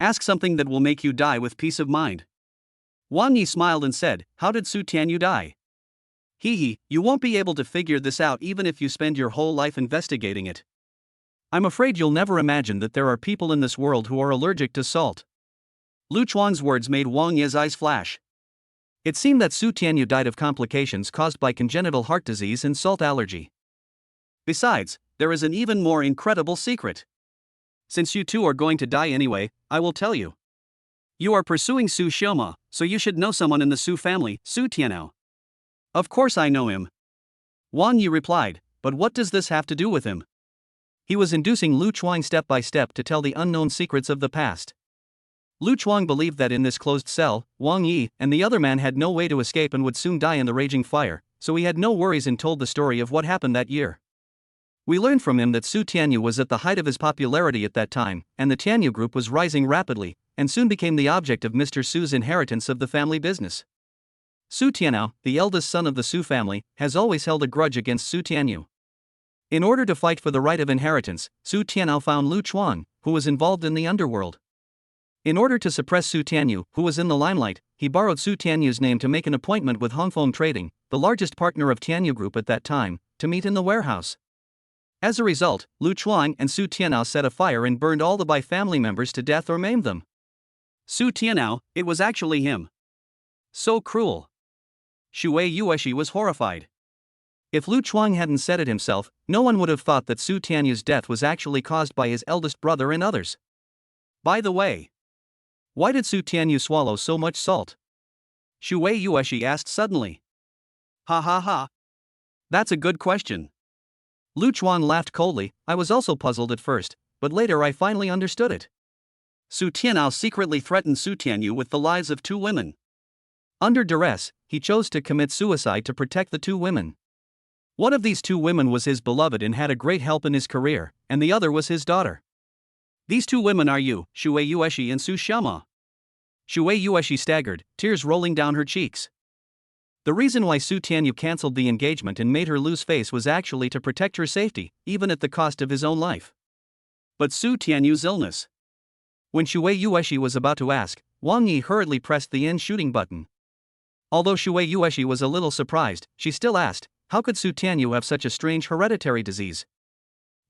Ask something that will make you die with peace of mind. Wang Yi smiled and said, how did Su Tianyu die? Hee, you won't be able to figure this out even if you spend your whole life investigating it. I'm afraid you'll never imagine that there are people in this world who are allergic to salt. Lu Chuang's words made Wang Ye's eyes flash. It seemed that Su Tianyu died of complications caused by congenital heart disease and salt allergy. Besides, there is an even more incredible secret. Since you two are going to die anyway, I will tell you. You are pursuing Su Xioma, so you should know someone in the Su family, Su Tianao. Of course I know him. Wang Yi replied, but what does this have to do with him? He was inducing Lu Chuang step by step to tell the unknown secrets of the past. Lu Chuang believed that in this closed cell, Wang Yi and the other man had no way to escape and would soon die in the raging fire, so he had no worries and told the story of what happened that year. We learned from him that Su Tianyu was at the height of his popularity at that time, and the Tianyu Group was rising rapidly, and soon became the object of Mr. Su's inheritance of the family business. Su Tianao, the eldest son of the Su family, has always held a grudge against Su Tianyu. In order to fight for the right of inheritance, Su Tianao found Lu Chuang, who was involved in the underworld. In order to suppress Su Tianyu, who was in the limelight, he borrowed Su Tianyu's name to make an appointment with Hongfeng Trading, the largest partner of Tianyu Group at that time, to meet in the warehouse. As a result, Lu Chuang and Su Tianao set a fire and burned all the Bai family members to death or maimed them. Su Tianao, it was actually him. So cruel. Shui Yueshi was horrified. If Lu Chuang hadn't said it himself, no one would have thought that Su Tianyu's death was actually caused by his eldest brother and others. By the way, why did Su Tianyu swallow so much salt? Shui Yueshi asked suddenly. Ha ha ha. That's a good question. Lu Chuang laughed coldly. I was also puzzled at first, but later I finally understood it. Su Tianao secretly threatened Su Tianyu with the lives of two women. Under duress, he chose to commit suicide to protect the two women. One of these two women was his beloved and had a great help in his career, and the other was his daughter. These two women are you, Shui Yueshi and Su Xiama. Shui Yueshi staggered, tears rolling down her cheeks. The reason why Su Tianyu cancelled the engagement and made her lose face was actually to protect her safety, even at the cost of his own life. But Su Tianyu's illness. When Shui Yueshi was about to ask, Wang Yi hurriedly pressed the end shooting button. Although Shui Yueshi was a little surprised, she still asked, how could Su Tianyu have such a strange hereditary disease?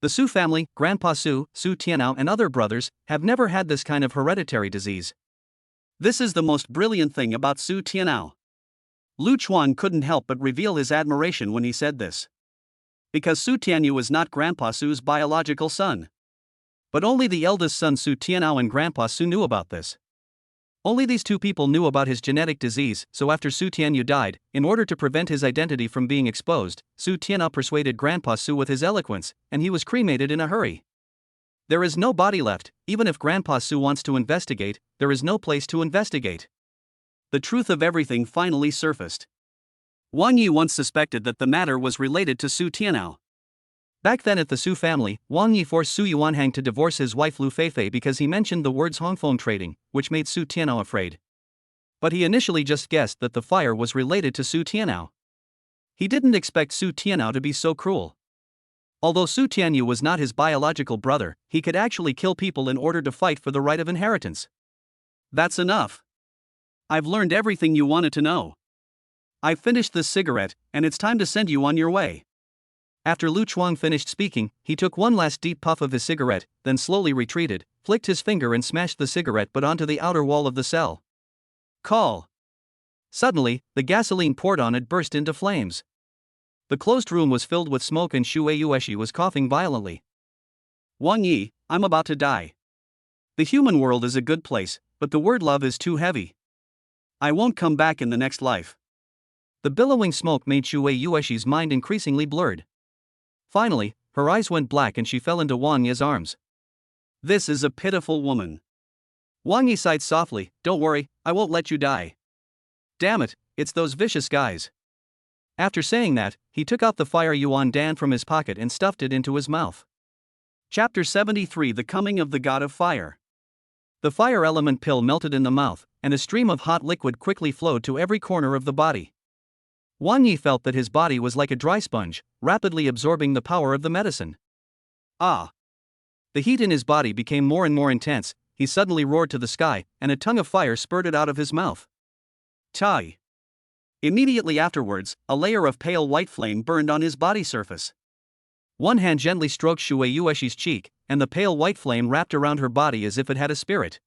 The Su family, Grandpa Su, Su Tianao and other brothers, have never had this kind of hereditary disease. This is the most brilliant thing about Su Tianao. Lu Chuang couldn't help but reveal his admiration when he said this. Because Su Tianyu is not Grandpa Su's biological son. But only the eldest son Su Tianao and Grandpa Su knew about this. Only these two people knew about his genetic disease, so after Su Tianyu died, in order to prevent his identity from being exposed, Su Tianao persuaded Grandpa Su with his eloquence, and he was cremated in a hurry. There is no body left. Even if Grandpa Su wants to investigate, there is no place to investigate. The truth of everything finally surfaced. Wang Yi once suspected that the matter was related to Su Tianao. Back then at the Su family, Wang Yi forced Su Yuanhang to divorce his wife Lu Feifei because he mentioned the words Hongfeng Trading, which made Su Tianao afraid. But he initially just guessed that the fire was related to Su Tianao. He didn't expect Su Tianao to be so cruel. Although Su Tianyu was not his biological brother, he could actually kill people in order to fight for the right of inheritance. That's enough. I've learned everything you wanted to know. I've finished this cigarette, and it's time to send you on your way. After Lu Chuang finished speaking, he took one last deep puff of his cigarette, then slowly retreated, flicked his finger and smashed the cigarette butt onto the outer wall of the cell. Call. Suddenly, the gasoline poured on it burst into flames. The closed room was filled with smoke and Shui Yueshi was coughing violently. Wang Yi, I'm about to die. The human world is a good place, but the word love is too heavy. I won't come back in the next life. The billowing smoke made Shui Yueshi's mind increasingly blurred. Finally, her eyes went black and she fell into Wang Yi's arms. This is a pitiful woman. Wang Yi sighed softly, don't worry, I won't let you die. Damn it, it's those vicious guys. After saying that, he took out the fire yuan dan from his pocket and stuffed it into his mouth. Chapter 73 The Coming of the God of Fire. The fire element pill melted in the mouth, and a stream of hot liquid quickly flowed to every corner of the body. Wang Yi felt that his body was like a dry sponge, rapidly absorbing the power of the medicine. Ah! The heat in his body became more and more intense. He suddenly roared to the sky, and a tongue of fire spurted out of his mouth. Tai! Immediately afterwards, a layer of pale white flame burned on his body surface. One hand gently stroked Shui Yueshi's cheek, and the pale white flame wrapped around her body as if it had a spirit.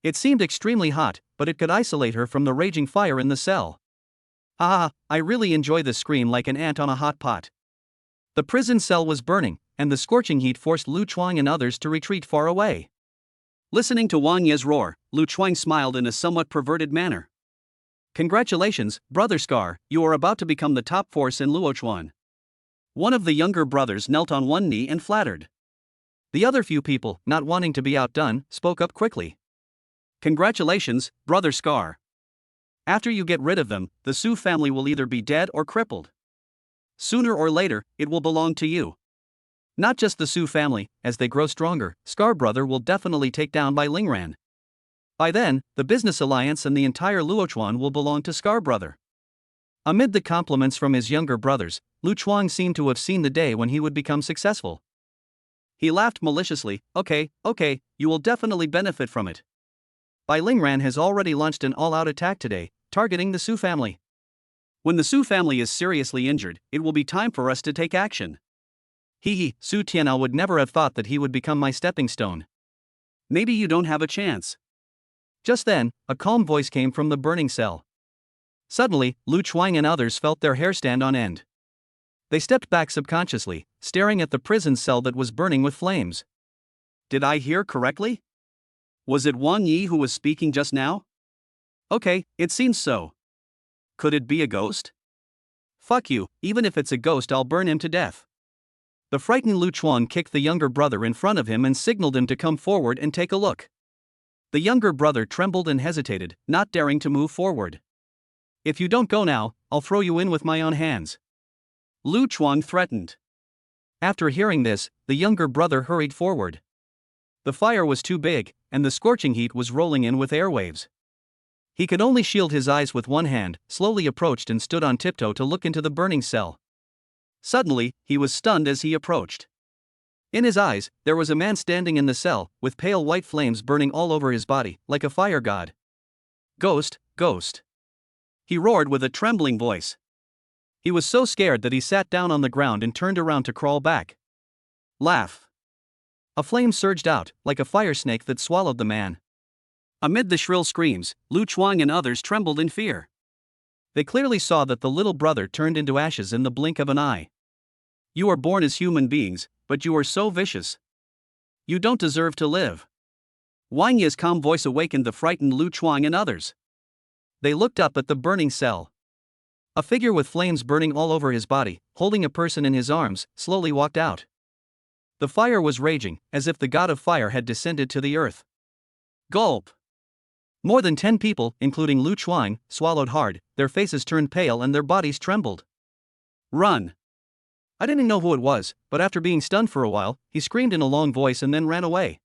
It seemed extremely hot, but it could isolate her from the raging fire in the cell. Ah, I really enjoy the scream like an ant on a hot pot. The prison cell was burning, and the scorching heat forced Lu Chuang and others to retreat far away. Listening to Wang Ye's roar, Lu Chuang smiled in a somewhat perverted manner. Congratulations, Brother Scar, you are about to become the top force in Luochuan. One of the younger brothers knelt on one knee and flattered. The other few people, not wanting to be outdone, spoke up quickly. Congratulations, Brother Scar. After you get rid of them, the Su family will either be dead or crippled. Sooner or later, it will belong to you. Not just the Su family, as they grow stronger, Scar Brother will definitely take down Bai Lingran. By then, the business alliance and the entire Luochuan will belong to Scar Brother. Amid the compliments from his younger brothers, Lu Chuang seemed to have seen the day when he would become successful. He laughed maliciously. Okay, you will definitely benefit from it. Bai Lingran has already launched an all-out attack today, targeting the Su family. When the Su family is seriously injured, it will be time for us to take action. Su Tianao would never have thought that he would become my stepping stone. Maybe you don't have a chance. Just then, a calm voice came from the burning cell. Suddenly, Lu Chuang and others felt their hair stand on end. They stepped back subconsciously, staring at the prison cell that was burning with flames. Did I hear correctly? Was it Wang Yi who was speaking just now? Okay, it seems so. Could it be a ghost? Fuck you, even if it's a ghost I'll burn him to death. The frightened Lu Chuang kicked the younger brother in front of him and signaled him to come forward and take a look. The younger brother trembled and hesitated, not daring to move forward. If you don't go now, I'll throw you in with my own hands. Lu Chuang threatened. After hearing this, the younger brother hurried forward. The fire was too big, and the scorching heat was rolling in with airwaves. He could only shield his eyes with one hand, slowly approached and stood on tiptoe to look into the burning cell. Suddenly, he was stunned as he approached. In his eyes, there was a man standing in the cell, with pale white flames burning all over his body, like a fire god. Ghost, ghost. He roared with a trembling voice. He was so scared that he sat down on the ground and turned around to crawl back. Laugh. A flame surged out, like a fire snake that swallowed the man. Amid the shrill screams, Lu Chuang and others trembled in fear. They clearly saw that the little brother turned into ashes in the blink of an eye. You are born as human beings, but you are so vicious. You don't deserve to live. Wang Yi's calm voice awakened the frightened Lu Chuang and others. They looked up at the burning cell. A figure with flames burning all over his body, holding a person in his arms, slowly walked out. The fire was raging, as if the god of fire had descended to the earth. Gulp! More than 10 people, including Lu Chuang, swallowed hard, their faces turned pale and their bodies trembled. Run! I didn't know who it was, but after being stunned for a while, he screamed in a long voice and then ran away.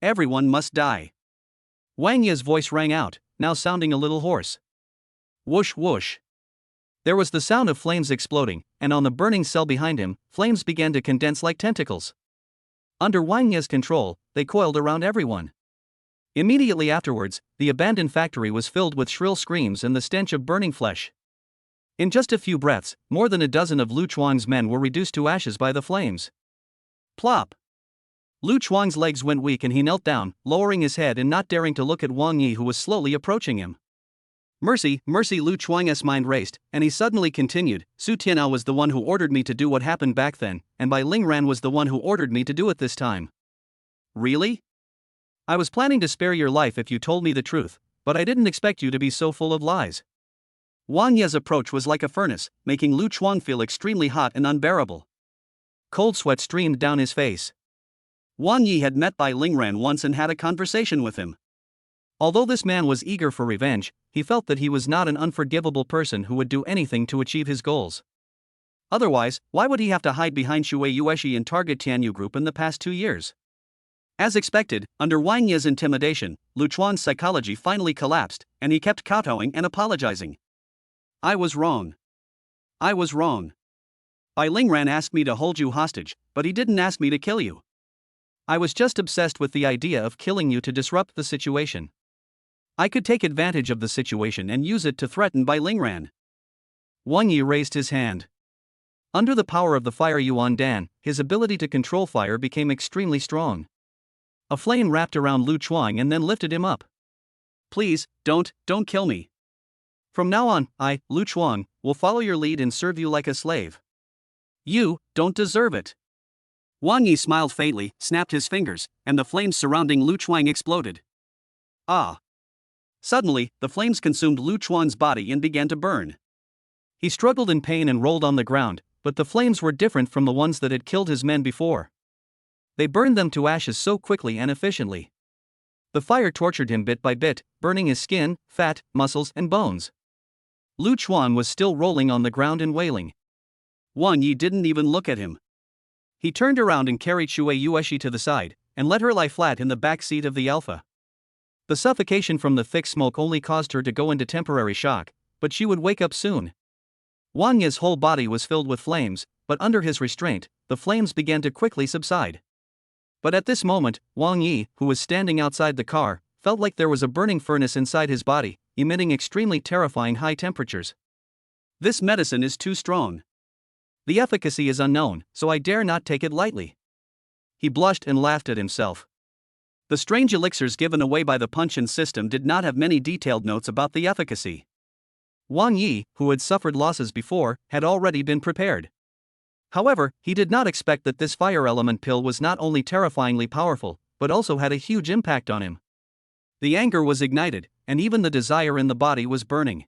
Everyone must die. Wang Yi's voice rang out, now sounding a little hoarse. Whoosh whoosh. There was the sound of flames exploding, and on the burning cell behind him, flames began to condense like tentacles. Under Wang Yi's control, they coiled around everyone. Immediately afterwards, the abandoned factory was filled with shrill screams and the stench of burning flesh. In just a few breaths, more than a dozen of Lu Chuang's men were reduced to ashes by the flames. Plop! Lu Chuang's legs went weak and he knelt down, lowering his head and not daring to look at Wang Yi who was slowly approaching him. Mercy, mercy! Lu Chuang's mind raced, and he suddenly continued, Su Tianao was the one who ordered me to do what happened back then, and Bai Lingran was the one who ordered me to do it this time. Really? I was planning to spare your life if you told me the truth, but I didn't expect you to be so full of lies. Wang Yi's approach was like a furnace, making Lu Chuang feel extremely hot and unbearable. Cold sweat streamed down his face. Wang Yi had met Bai Lingran once and had a conversation with him. Although this man was eager for revenge, he felt that he was not an unforgivable person who would do anything to achieve his goals. Otherwise, why would he have to hide behind Shui Yueshi and target Tana Group in the past 2 years? As expected, under Wang Yi's intimidation, Lu Chuan's psychology finally collapsed, and he kept kowtowing and apologizing. I was wrong. I was wrong. Bai Lingran asked me to hold you hostage, but he didn't ask me to kill you. I was just obsessed with the idea of killing you to disrupt the situation. I could take advantage of the situation and use it to threaten Bai Lingran. Wang Yi raised his hand. Under the power of the fire Yuan Dan, his ability to control fire became extremely strong. A flame wrapped around Lu Chuang and then lifted him up. please, don't kill me. From now on, Lu Chuang, will follow your lead and serve you like a slave. You don't deserve it. Wang Yi smiled faintly, snapped his fingers, and the flames surrounding Lu Chuang exploded. Ah! Suddenly, the flames consumed Lu Chuang's body and began to burn. He struggled in pain and rolled on the ground, but the flames were different from the ones that had killed his men before. They burned them to ashes so quickly and efficiently. The fire tortured him bit by bit, burning his skin, fat, muscles, and bones. Lu Chuang was still rolling on the ground and wailing. Wang Yi didn't even look at him. He turned around and carried Shui Yueshi to the side, and let her lie flat in the back seat of the Alpha. The suffocation from the thick smoke only caused her to go into temporary shock, but she would wake up soon. Wang Yi's whole body was filled with flames, but under his restraint, the flames began to quickly subside. But at this moment, Wang Yi, who was standing outside the car, felt like there was a burning furnace inside his body, emitting extremely terrifying high temperatures. This medicine is too strong. The efficacy is unknown, so I dare not take it lightly. He blushed and laughed at himself. The strange elixirs given away by the Puncheon system did not have many detailed notes about the efficacy. Wang Yi, who had suffered losses before, had already been prepared. However, he did not expect that this fire element pill was not only terrifyingly powerful, but also had a huge impact on him. The anger was ignited, and even the desire in the body was burning.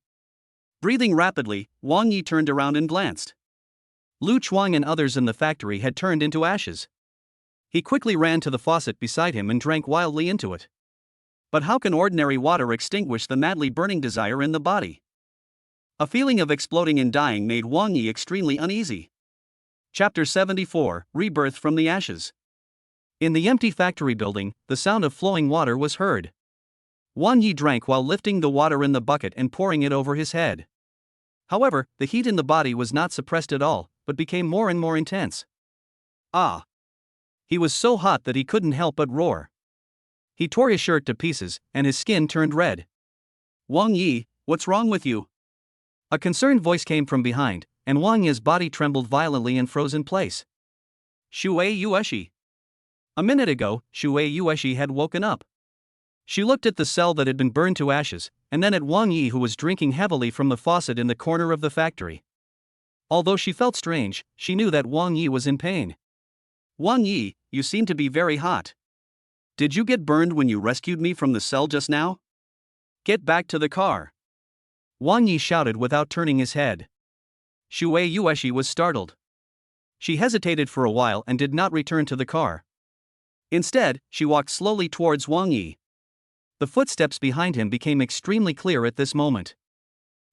Breathing rapidly, Wang Yi turned around and glanced. Lu Chuang and others in the factory had turned into ashes. He quickly ran to the faucet beside him and drank wildly into it. But how can ordinary water extinguish the madly burning desire in the body? A feeling of exploding and dying made Wang Yi extremely uneasy. Chapter 74, Rebirth from the Ashes. In the empty factory building, the sound of flowing water was heard. Wang Yi drank while lifting the water in the bucket and pouring it over his head. However, the heat in the body was not suppressed at all, but became more and more intense. Ah! He was so hot that he couldn't help but roar. He tore his shirt to pieces, and his skin turned red. Wang Yi, what's wrong with you? A concerned voice came from behind, and Wang Yi's body trembled violently and froze in place. Shui Yueshi. A minute ago, Shui Yueshi had woken up. She looked at the cell that had been burned to ashes, and then at Wang Yi, who was drinking heavily from the faucet in the corner of the factory. Although she felt strange, she knew that Wang Yi was in pain. Wang Yi, you seem to be very hot. Did you get burned when you rescued me from the cell just now? Get back to the car. Wang Yi shouted without turning his head. Shui Yueshi was startled. She hesitated for a while and did not return to the car. Instead, she walked slowly towards Wang Yi. The footsteps behind him became extremely clear at this moment.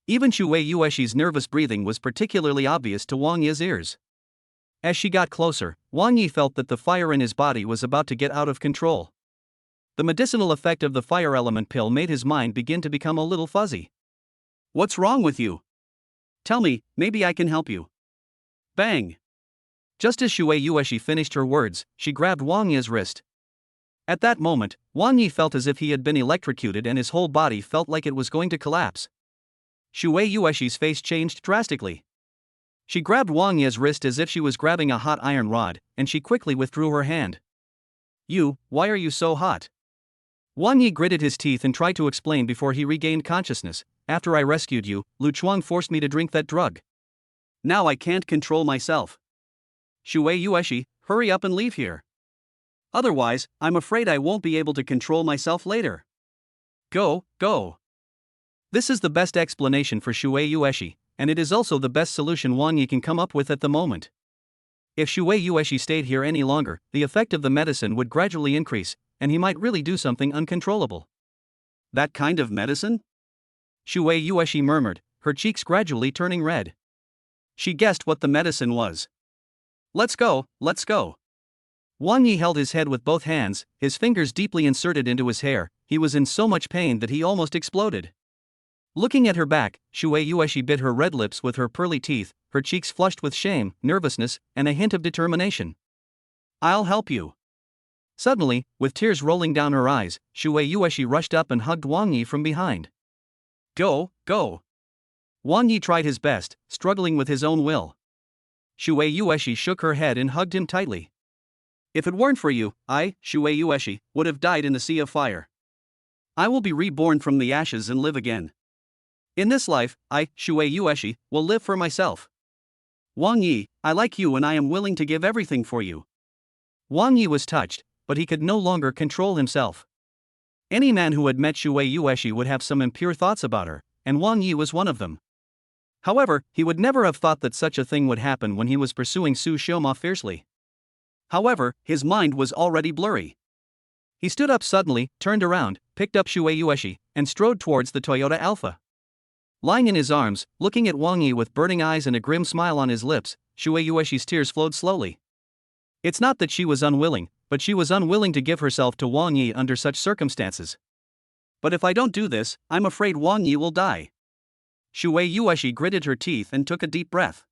Even Shui Yueshi's nervous breathing was particularly obvious to Wang Yi's ears. As she got closer, Wang Yi felt that the fire in his body was about to get out of control. The medicinal effect of the fire element pill made his mind begin to become a little fuzzy. What's wrong with you? Tell me, maybe I can help you. Bang! Just as Shui Yueshi finished her words, she grabbed Wang Yi's wrist. At that moment, Wang Yi felt as if he had been electrocuted and his whole body felt like it was going to collapse. Shui Yueshi's face changed drastically. She grabbed Wang Yi's wrist as if she was grabbing a hot iron rod, and she quickly withdrew her hand. Why are you so hot? Wang Yi gritted his teeth and tried to explain before he regained consciousness. After I rescued you, Lu Chuang forced me to drink that drug. Now I can't control myself. Shui Yueshi, hurry up and leave here. Otherwise, I'm afraid I won't be able to control myself later. Go. This is the best explanation for Shui Yueshi, and it is also the best solution Wang Yi can come up with at the moment. If Shui Yueshi stayed here any longer, the effect of the medicine would gradually increase, and he might really do something uncontrollable. That kind of medicine? Shui Yueshi murmured, her cheeks gradually turning red. She guessed what the medicine was. Let's go. Wang Yi held his head with both hands, his fingers deeply inserted into his hair. He was in so much pain that he almost exploded. Looking at her back, Shui Yueshi bit her red lips with her pearly teeth, her cheeks flushed with shame, nervousness, and a hint of determination. I'll help you. Suddenly, with tears rolling down her eyes, Shui Yueshi rushed up and hugged Wang Yi from behind. Go. Wang Yi tried his best, struggling with his own will. Shui Yueshi shook her head and hugged him tightly. If it weren't for you, I, Shui Yueshi, would have died in the sea of fire. I will be reborn from the ashes and live again. In this life, I, Shui Yueshi, will live for myself. Wang Yi, I like you and I am willing to give everything for you. Wang Yi was touched, but he could no longer control himself. Any man who had met Shui Yueshi would have some impure thoughts about her, and Wang Yi was one of them. However, he would never have thought that such a thing would happen when he was pursuing Su Xiaoma fiercely. However, his mind was already blurry. He stood up suddenly, turned around, picked up Shui Yueshi, and strode towards the Toyota Alpha. Lying in his arms, looking at Wang Yi with burning eyes and a grim smile on his lips, Shui Yueshi's tears flowed slowly. It's not that she was unwilling, but she was unwilling to give herself to Wang Yi under such circumstances. But if I don't do this, I'm afraid Wang Yi will die. Shui Yueshi gritted her teeth and took a deep breath.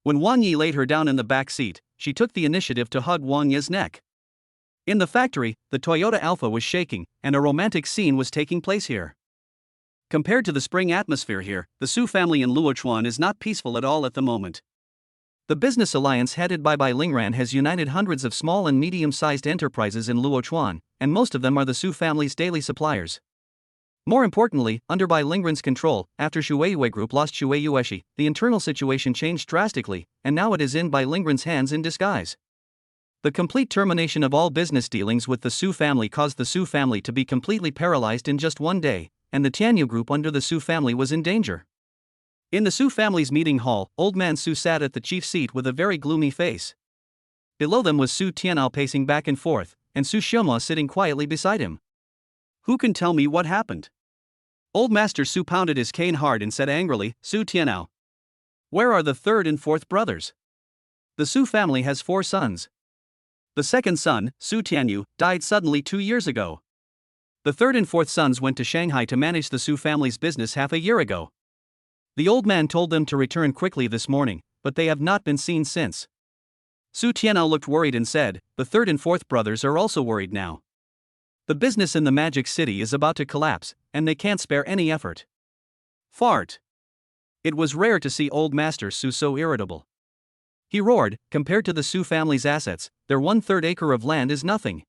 When Wang Yi laid her down in the back seat, she took the initiative to hug Wang Yi's neck. In the factory, the Toyota Alpha was shaking, and a romantic scene was taking place here. Compared to the spring atmosphere here, the Su family in Luochuan is not peaceful at all at the moment. The business alliance headed by Bai Lingran has united hundreds of small and medium-sized enterprises in Luochuan, and most of them are the Su family's daily suppliers. More importantly, under Bai Lingran's control, after Shueiyue Group lost Shui Yueshi, the internal situation changed drastically, and now it is in Bai Lingran's hands in disguise. The complete termination of all business dealings with the Su family caused the Su family to be completely paralyzed in just one day, and the Tana Group under the Su family was in danger. In the Su family's meeting hall, old man Su sat at the chief seat with a very gloomy face. Below them was Su Tianao pacing back and forth, and Su Xiaoma sitting quietly beside him. Who can tell me what happened? Old Master Su pounded his cane hard and said angrily, Su Tianao. Where are the third and fourth brothers? The Su family has 4 sons. The second son, Su Tianyu, died suddenly 2 years ago. The third and fourth sons went to Shanghai to manage the Su family's business half a year ago. The old man told them to return quickly this morning, but they have not been seen since. Su Tianao looked worried and said, the third and fourth brothers are also worried now. The business in the Magic City is about to collapse, and they can't spare any effort. Fart. It was rare to see old Master Su so irritable. He roared, compared to the Su family's assets, their 1/3 acre of land is nothing.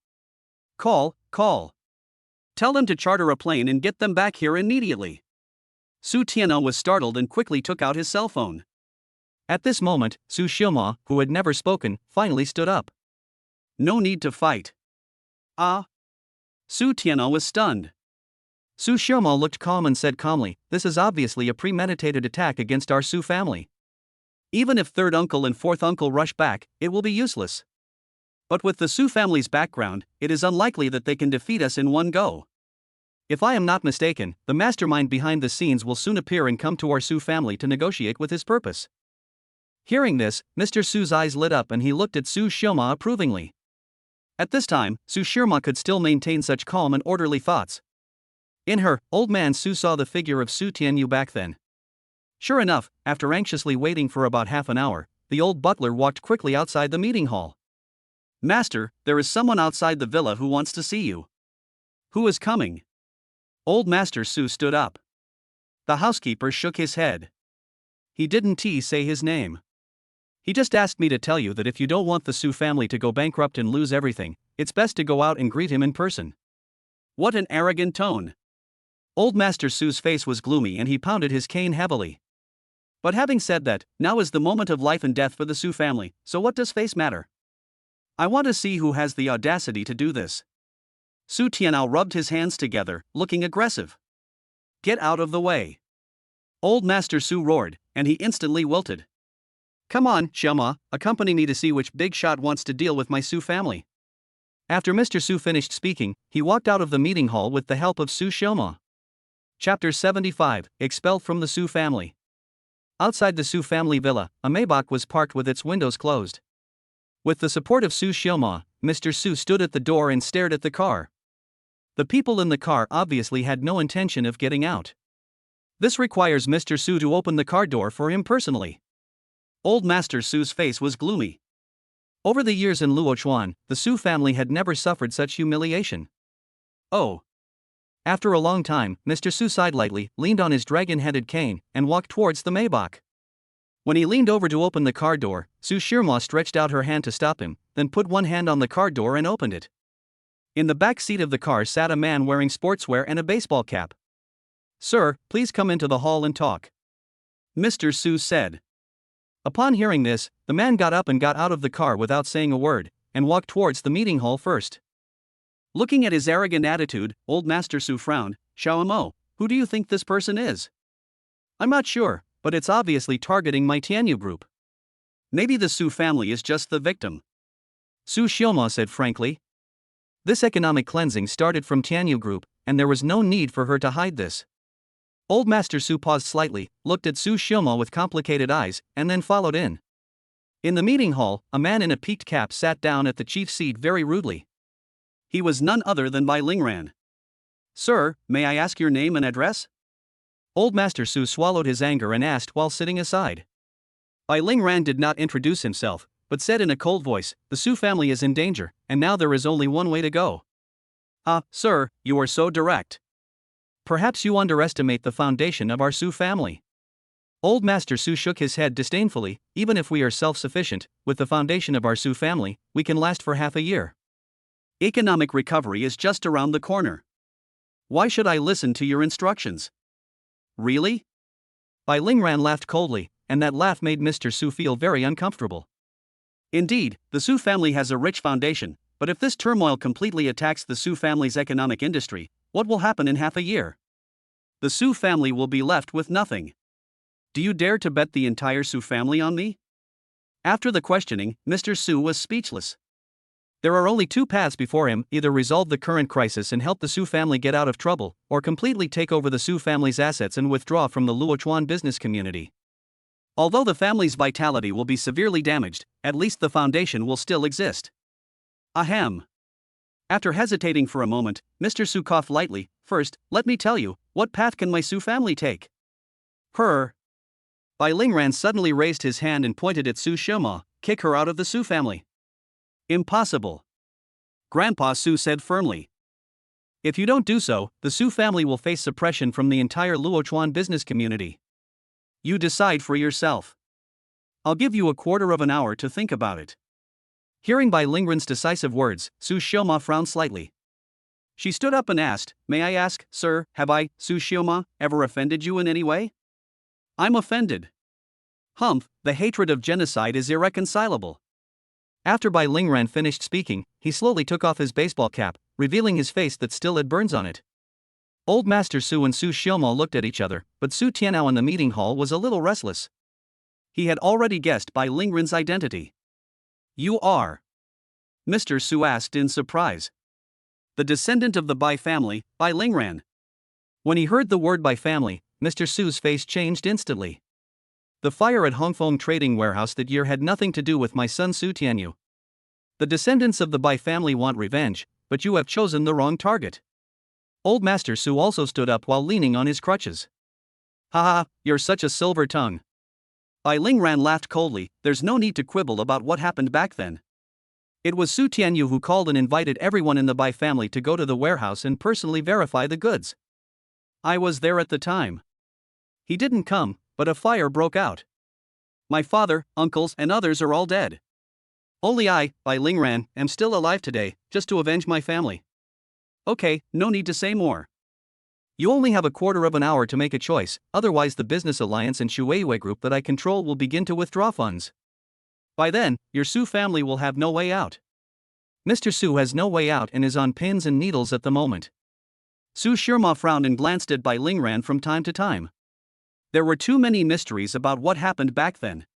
Call. Tell them to charter a plane and get them back here immediately. Su Tianao was startled and quickly took out his cell phone. At this moment, Su Xiaoma, who had never spoken, finally stood up. No need to fight. Ah. Su Tianao was stunned. Su Xiaoma looked calm and said calmly, this is obviously a premeditated attack against our Su family. Even if third uncle and fourth uncle rush back, it will be useless. But with the Su family's background, it is unlikely that they can defeat us in one go. If I am not mistaken, the mastermind behind the scenes will soon appear and come to our Su family to negotiate with his purpose. Hearing this, Mr. Su's eyes lit up and he looked at Su Xiaoma approvingly. At this time, Su Xiaoma could still maintain such calm and orderly thoughts. In her, old man Su saw the figure of Su Tianyu back then. Sure enough, after anxiously waiting for about half an hour, the old butler walked quickly outside the meeting hall. Master, there is someone outside the villa who wants to see you. Who is coming? Old Master Su stood up. The housekeeper shook his head. He didn't say his name. He just asked me to tell you that if you don't want the Su family to go bankrupt and lose everything, it's best to go out and greet him in person. What an arrogant tone. Old Master Su's face was gloomy and he pounded his cane heavily. But having said that, now is the moment of life and death for the Su family, so what does face matter? I want to see who has the audacity to do this. Su Tianao rubbed his hands together, looking aggressive. Get out of the way. Old Master Su roared, and he instantly wilted. Come on, Xiaoma, accompany me to see which big shot wants to deal with my Su family. After Mr. Su finished speaking, he walked out of the meeting hall with the help of Su Xiaoma. Chapter 75, Expelled from the Su family. Outside the Su family villa, a Maybach was parked with its windows closed. With the support of Su Xiaoma, Mr. Su stood at the door and stared at the car. The people in the car obviously had no intention of getting out. This requires Mr. Su to open the car door for him personally. Old Master Su's face was gloomy. Over the years in Luochuan, the Su family had never suffered such humiliation. Oh. After a long time, Mr. Su sighed lightly, leaned on his dragon-headed cane, and walked towards the Maybach. When he leaned over to open the car door, Su Xiaoma stretched out her hand to stop him, then put one hand on the car door and opened it. In the back seat of the car sat a man wearing sportswear and a baseball cap. "Sir, please come into the hall and talk," Mr. Su said. Upon hearing this, the man got up and got out of the car without saying a word, and walked towards the meeting hall first. Looking at his arrogant attitude, old Master Su frowned. "Xiaomo, who do you think this person is?" "I'm not sure, but it's obviously targeting my Tana Group. Maybe the Su family is just the victim," Su Xiaomo said frankly. This economic cleansing started from Tana Group, and there was no need for her to hide this. Old Master Su paused slightly, looked at Su Xiaomo with complicated eyes, and then followed in. In the meeting hall, a man in a peaked cap sat down at the chief seat very rudely. He was none other than Bai Lingran. "Sir, may I ask your name and address?" Old Master Su swallowed his anger and asked while sitting aside. Bai Lingran did not introduce himself, but said in a cold voice, "The Su family is in danger, and now there is only one way to go." "Ah, sir, you are so direct. Perhaps you underestimate the foundation of our Su family." Old Master Su shook his head disdainfully. "Even if we are self-sufficient, with the foundation of our Su family, we can last for half a year. Economic recovery is just around the corner. Why should I listen to your instructions?" "Really?" Bai Lingran laughed coldly, and that laugh made Mr. Su feel very uncomfortable. Indeed, the Su family has a rich foundation, but if this turmoil completely attacks the Su family's economic industry, what will happen in half a year? The Su family will be left with nothing. Do you dare to bet the entire Su family on me? After the questioning, Mr. Su was speechless. There are only two paths before him: either resolve the current crisis and help the Su family get out of trouble, or completely take over the Su family's assets and withdraw from the Luochuan business community. Although the family's vitality will be severely damaged, at least the foundation will still exist. Ahem. After hesitating for a moment, Mr. Su coughed lightly. "First, let me tell you, what path can my Su family take?" "Her." Bai Lingran suddenly raised his hand and pointed at Su Xiaomo. "Kick her out of the Su family." "Impossible," Grandpa Su said firmly. "If you don't do so, the Su family will face suppression from the entire Luochuan business community. You decide for yourself. I'll give you a quarter of an hour to think about it." Hearing Bai Lingran's decisive words, Su Xiaomo frowned slightly. She stood up and asked, "May I ask, sir, have I, Su Xiaomo, ever offended you in any way?" "I'm offended." "Humph, the hatred of genocide is irreconcilable." After Bai Lingran finished speaking, he slowly took off his baseball cap, revealing his face that still had burns on it. Old Master Su and Su Xiaomo looked at each other, but Su Tianao in the meeting hall was a little restless. He had already guessed Bai Lingran's identity. "You are?" Mr. Su asked in surprise. "The descendant of the Bai family, Bai Lingran." When he heard the word Bai family, Mr. Su's face changed instantly. "The fire at Hongfeng Trading Warehouse that year had nothing to do with my son Su Tianyu. The descendants of the Bai family want revenge, but you have chosen the wrong target." Old Master Su also stood up while leaning on his crutches. "Haha, you're such a silver tongue." Bai Lingran laughed coldly. "There's no need to quibble about what happened back then. It was Su Tianyu who called and invited everyone in the Bai family to go to the warehouse and personally verify the goods. I was there at the time. He didn't come, but a fire broke out. My father, uncles, and others are all dead. Only I, Bai Lingran, am still alive today, just to avenge my family. Okay, no need to say more. You only have a quarter of an hour to make a choice, otherwise the business alliance and Shueiyue group that I control will begin to withdraw funds. By then, your Su family will have no way out." Mr. Su has no way out and is on pins and needles at the moment. Su Xiaomo frowned and glanced at Bai Lingran from time to time. There were too many mysteries about what happened back then.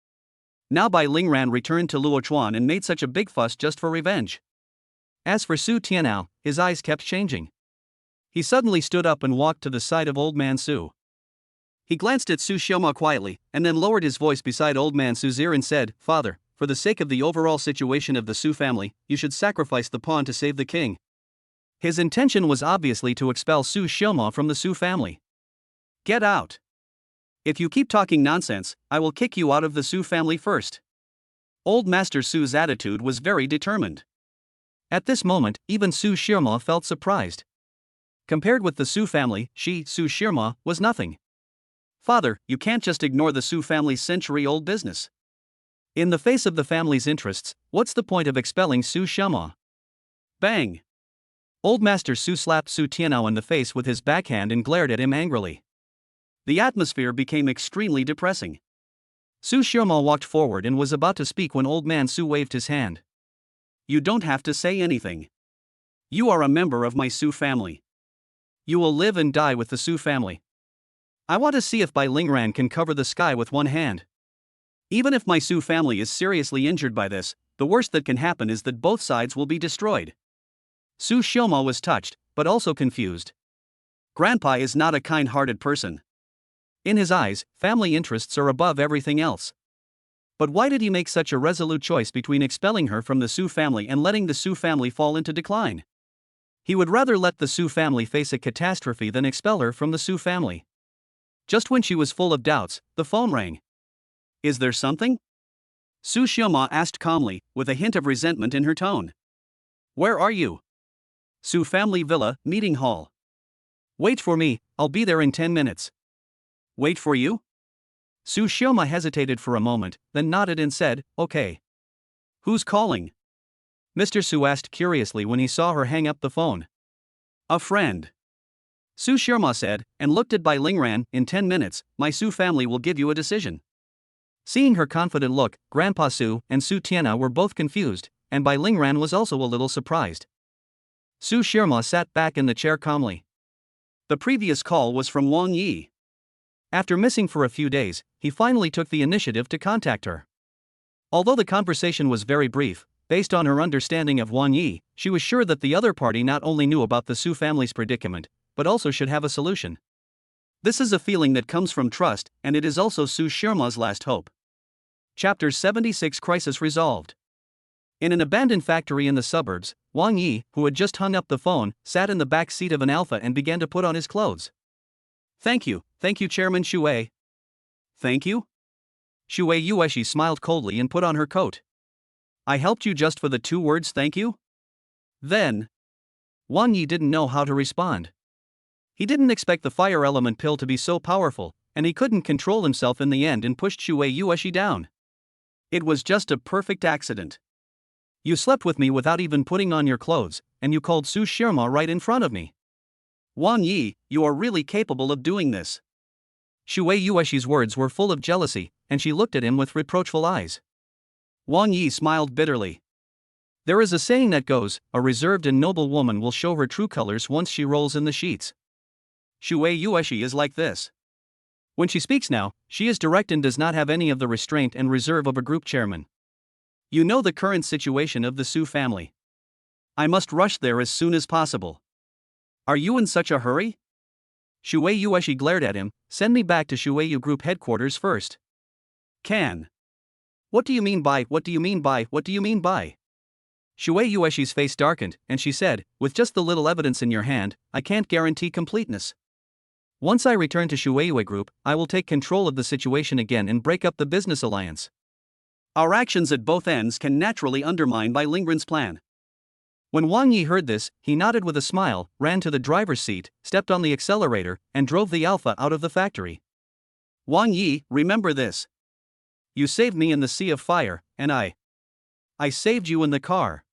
Now Bai Lingran returned to Luochuan and made such a big fuss just for revenge. As for Su Tianao, his eyes kept changing. He suddenly stood up and walked to the side of Old Man Su. He glanced at Su Xiaomo quietly, and then lowered his voice beside Old Man Su's ear and said, "Father, for the sake of the overall situation of the Su family, you should sacrifice the pawn to save the king." His intention was obviously to expel Su Xiaomo from the Su family. "Get out. If you keep talking nonsense, I will kick you out of the Su family first." Old Master Su's attitude was very determined. At this moment, even Su Xiaomo felt surprised. Compared with the Su family, she, Su Xiaomo, was nothing. "Father, you can't just ignore the Su family's century-old business. In the face of the family's interests, what's the point of expelling Su Xiaomo?" Bang! Old Master Su slapped Su Tianao in the face with his backhand and glared at him angrily. The atmosphere became extremely depressing. Su Xiaomo walked forward and was about to speak when Old Man Su waved his hand. You don't have to say anything. You are a member of my Su family. You will live and die with the Su family. I want to see if Bai Lingran can cover the sky with one hand. Even if my Su family is seriously injured by this, the worst that can happen is that both sides will be destroyed. Su Xiaomo was touched, but also confused. Grandpa is not a kind-hearted person. In his eyes, family interests are above everything else. But why did he make such a resolute choice between expelling her from the Su family and letting the Su family fall into decline? He would rather let the Su family face a catastrophe than expel her from the Su family. Just when she was full of doubts, the phone rang. Is there something? Su Xiaoma asked calmly, with a hint of resentment in her tone. Where are you? Su family villa, meeting hall. Wait for me, I'll be there in 10 minutes. Wait for you? Su Xiaoma hesitated for a moment, then nodded and said, okay. Who's calling? Mr. Su asked curiously when he saw her hang up the phone. A friend. Su Xiaoma said, and looked at Bai Lingran. In 10 minutes, my Su family will give you a decision. Seeing her confident look, Grandpa Su and Su Tiana were both confused, and Bai Lingran was also a little surprised. Su Xiaoma sat back in the chair calmly. The previous call was from Wang Yi. After missing for a few days, he finally took the initiative to contact her. Although the conversation was very brief, based on her understanding of Wang Yi, she was sure that the other party not only knew about the Su family's predicament, but also should have a solution. This is a feeling that comes from trust, and it is also Su Xiaoma's last hope. Chapter 76 Crisis Resolved. In an abandoned factory in the suburbs, Wang Yi, who had just hung up the phone, sat in the back seat of an Alpha and began to put on his clothes. Thank you, Chairman Shui. Thank you? Shui Yueshi smiled coldly and put on her coat. I helped you just for the 2 words thank you? Then. Wang Yi didn't know how to respond. He didn't expect the fire element pill to be so powerful, and he couldn't control himself in the end and pushed Shui Yueshi down. It was just a perfect accident. You slept with me without even putting on your clothes, and you called Su Xiaoma right in front of me. Wang Yi, you are really capable of doing this. Shui Yueshi's words were full of jealousy, and she looked at him with reproachful eyes. Wang Yi smiled bitterly. There is a saying that goes, a reserved and noble woman will show her true colors once she rolls in the sheets. Shui Yueshi is like this. When she speaks now, she is direct and does not have any of the restraint and reserve of a group chairman. You know the current situation of the Su family. I must rush there as soon as possible. Are you in such a hurry? Shui Yueshi glared at him. Send me back to Shueyu Group headquarters first. Can. What do you mean by? Shui Yueshi's face darkened, and she said, with just the little evidence in your hand, I can't guarantee completeness. Once I return to Shueyu Group, I will take control of the situation again and break up the business alliance. Our actions at both ends can naturally undermine Bai Lingran's plan. When Wang Yi heard this, he nodded with a smile, ran to the driver's seat, stepped on the accelerator, and drove the Alpha out of the factory. Wang Yi, remember this. You saved me in the sea of fire, and I saved you in the car.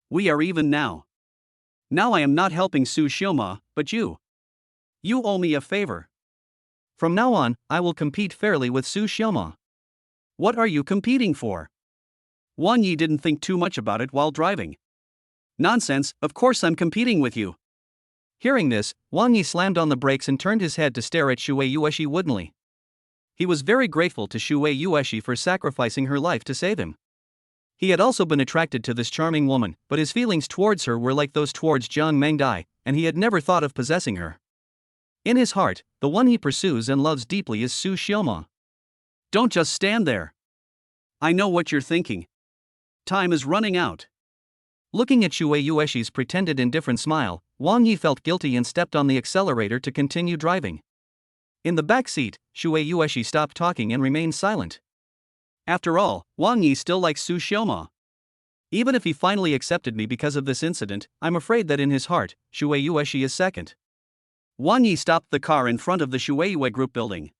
We are even now. Now I am not helping Su Xiaoma, but you. You owe me a favor. From now on, I will compete fairly with Su Xiaoma. What are you competing for? Wang Yi didn't think too much about it while driving. Nonsense, of course I'm competing with you. Hearing this, Wang Yi slammed on the brakes and turned his head to stare at Shui Yueshi woodenly. He was very grateful to Shui Yueshi for sacrificing her life to save him. He had also been attracted to this charming woman, but his feelings towards her were like those towards Jiang Mengdai, and he had never thought of possessing her. In his heart, the one he pursues and loves deeply is Su Xiaoma. Don't just stand there. I know what you're thinking. Time is running out. Looking at Shui Yueshi's pretended indifferent smile, Wang Yi felt guilty and stepped on the accelerator to continue driving. In the back seat, Shui Yueshi stopped talking and remained silent. After all, Wang Yi still likes Su Xiaoma. Even if he finally accepted me because of this incident, I'm afraid that in his heart, Shui Yueshi is second. Wang Yi stopped the car in front of the Shueyu Group building.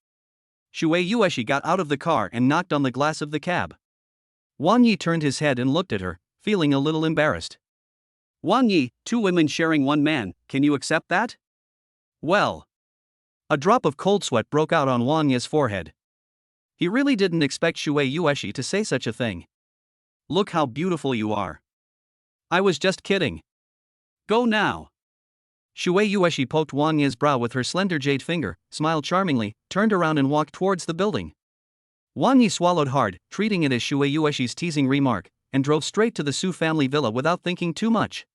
Shui Yueshi got out of the car and knocked on the glass of the cab. Wang Yi turned his head and looked at her, feeling a little embarrassed. Wang Yi, two women sharing one man, can you accept that? Well. A drop of cold sweat broke out on Wang Yi's forehead. He really didn't expect Shui Yueshi to say such a thing. Look how beautiful you are. I was just kidding. Go now. Shui Yueshi poked Wang Yi's brow with her slender jade finger, smiled charmingly, turned around and walked towards the building. Wang Yi swallowed hard, treating it as Shui Yueshi's teasing remark, and drove straight to the Su family villa without thinking too much.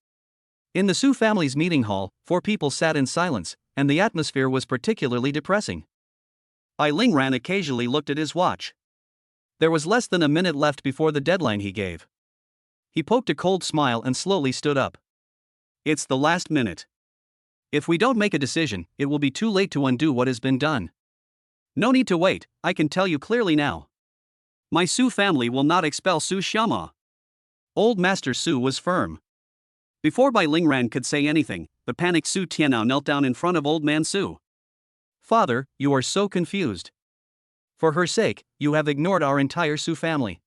In the Su family's meeting hall, 4 people sat in silence, and the atmosphere was particularly depressing. Bai Lingran occasionally looked at his watch. There was less than a minute left before the deadline he gave. He poked a cold smile and slowly stood up. It's the last minute. If we don't make a decision, it will be too late to undo what has been done. No need to wait, I can tell you clearly now. My Su family will not expel Su Xiaoma. Old Master Su was firm. Before Bai Lingran could say anything, the panicked Su Tianao knelt down in front of Old Man Su. Father, you are so confused. For her sake, you have ignored our entire Su family.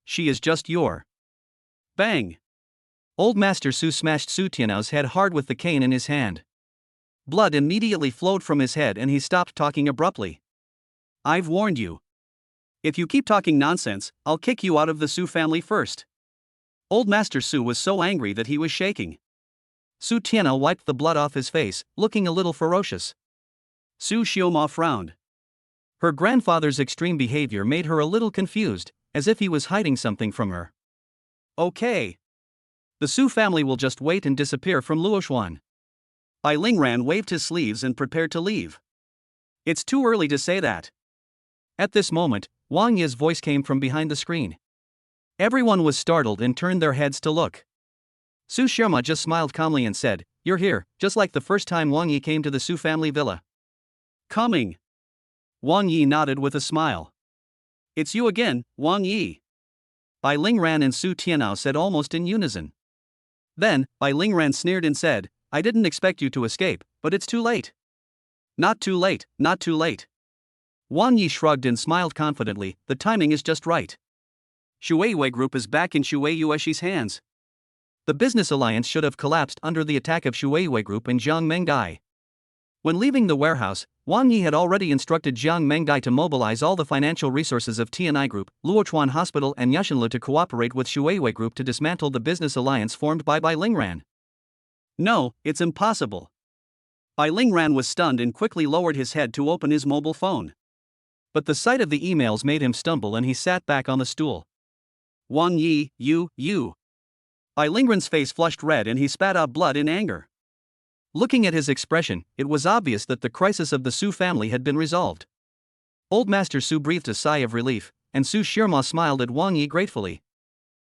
She is just your. Bang! Old Master Su smashed Su Tianao's head hard with the cane in his hand. Blood immediately flowed from his head and he stopped talking abruptly. I've warned you. If you keep talking nonsense, I'll kick you out of the Su family first. Old Master Su was so angry that he was shaking. Su Tianao wiped the blood off his face, looking a little ferocious. Su Xiaoma frowned. Her grandfather's extreme behavior made her a little confused, as if he was hiding something from her. Okay. The Su family will just wait and disappear from Luoxuan. Bai Lingran waved his sleeves and prepared to leave. It's too early to say that. At this moment, Wang Yi's voice came from behind the screen. Everyone was startled and turned their heads to look. Su Xiaoma just smiled calmly and said, "You're here, just like the first time Wang Yi came to the Su family villa." Coming. Wang Yi nodded with a smile. It's you again, Wang Yi. Bai Lingran and Su Tianao said almost in unison. Then, Bai Lingran sneered and said, I didn't expect you to escape, but it's too late. Not too late, not too late. Wang Yi shrugged and smiled confidently, the timing is just right. Shui Group is back in Shui Yueshi's hands. The business alliance should have collapsed under the attack of Shui Group and Jiang Mengdai. When leaving the warehouse, Wang Yi had already instructed Jiang Mengdai to mobilize all the financial resources of Tana Group, Luochuan Hospital and Yushinlu to cooperate with Shui Group to dismantle the business alliance formed by Bai Lingran. No, it's impossible. Bai Lingran was stunned and quickly lowered his head to open his mobile phone. But the sight of the emails made him stumble and he sat back on the stool. Wang Yi, you. Bai Lingran's face flushed red and he spat out blood in anger. Looking at his expression, it was obvious that the crisis of the Su family had been resolved. Old Master Su breathed a sigh of relief, and Su Xiaoma smiled at Wang Yi gratefully.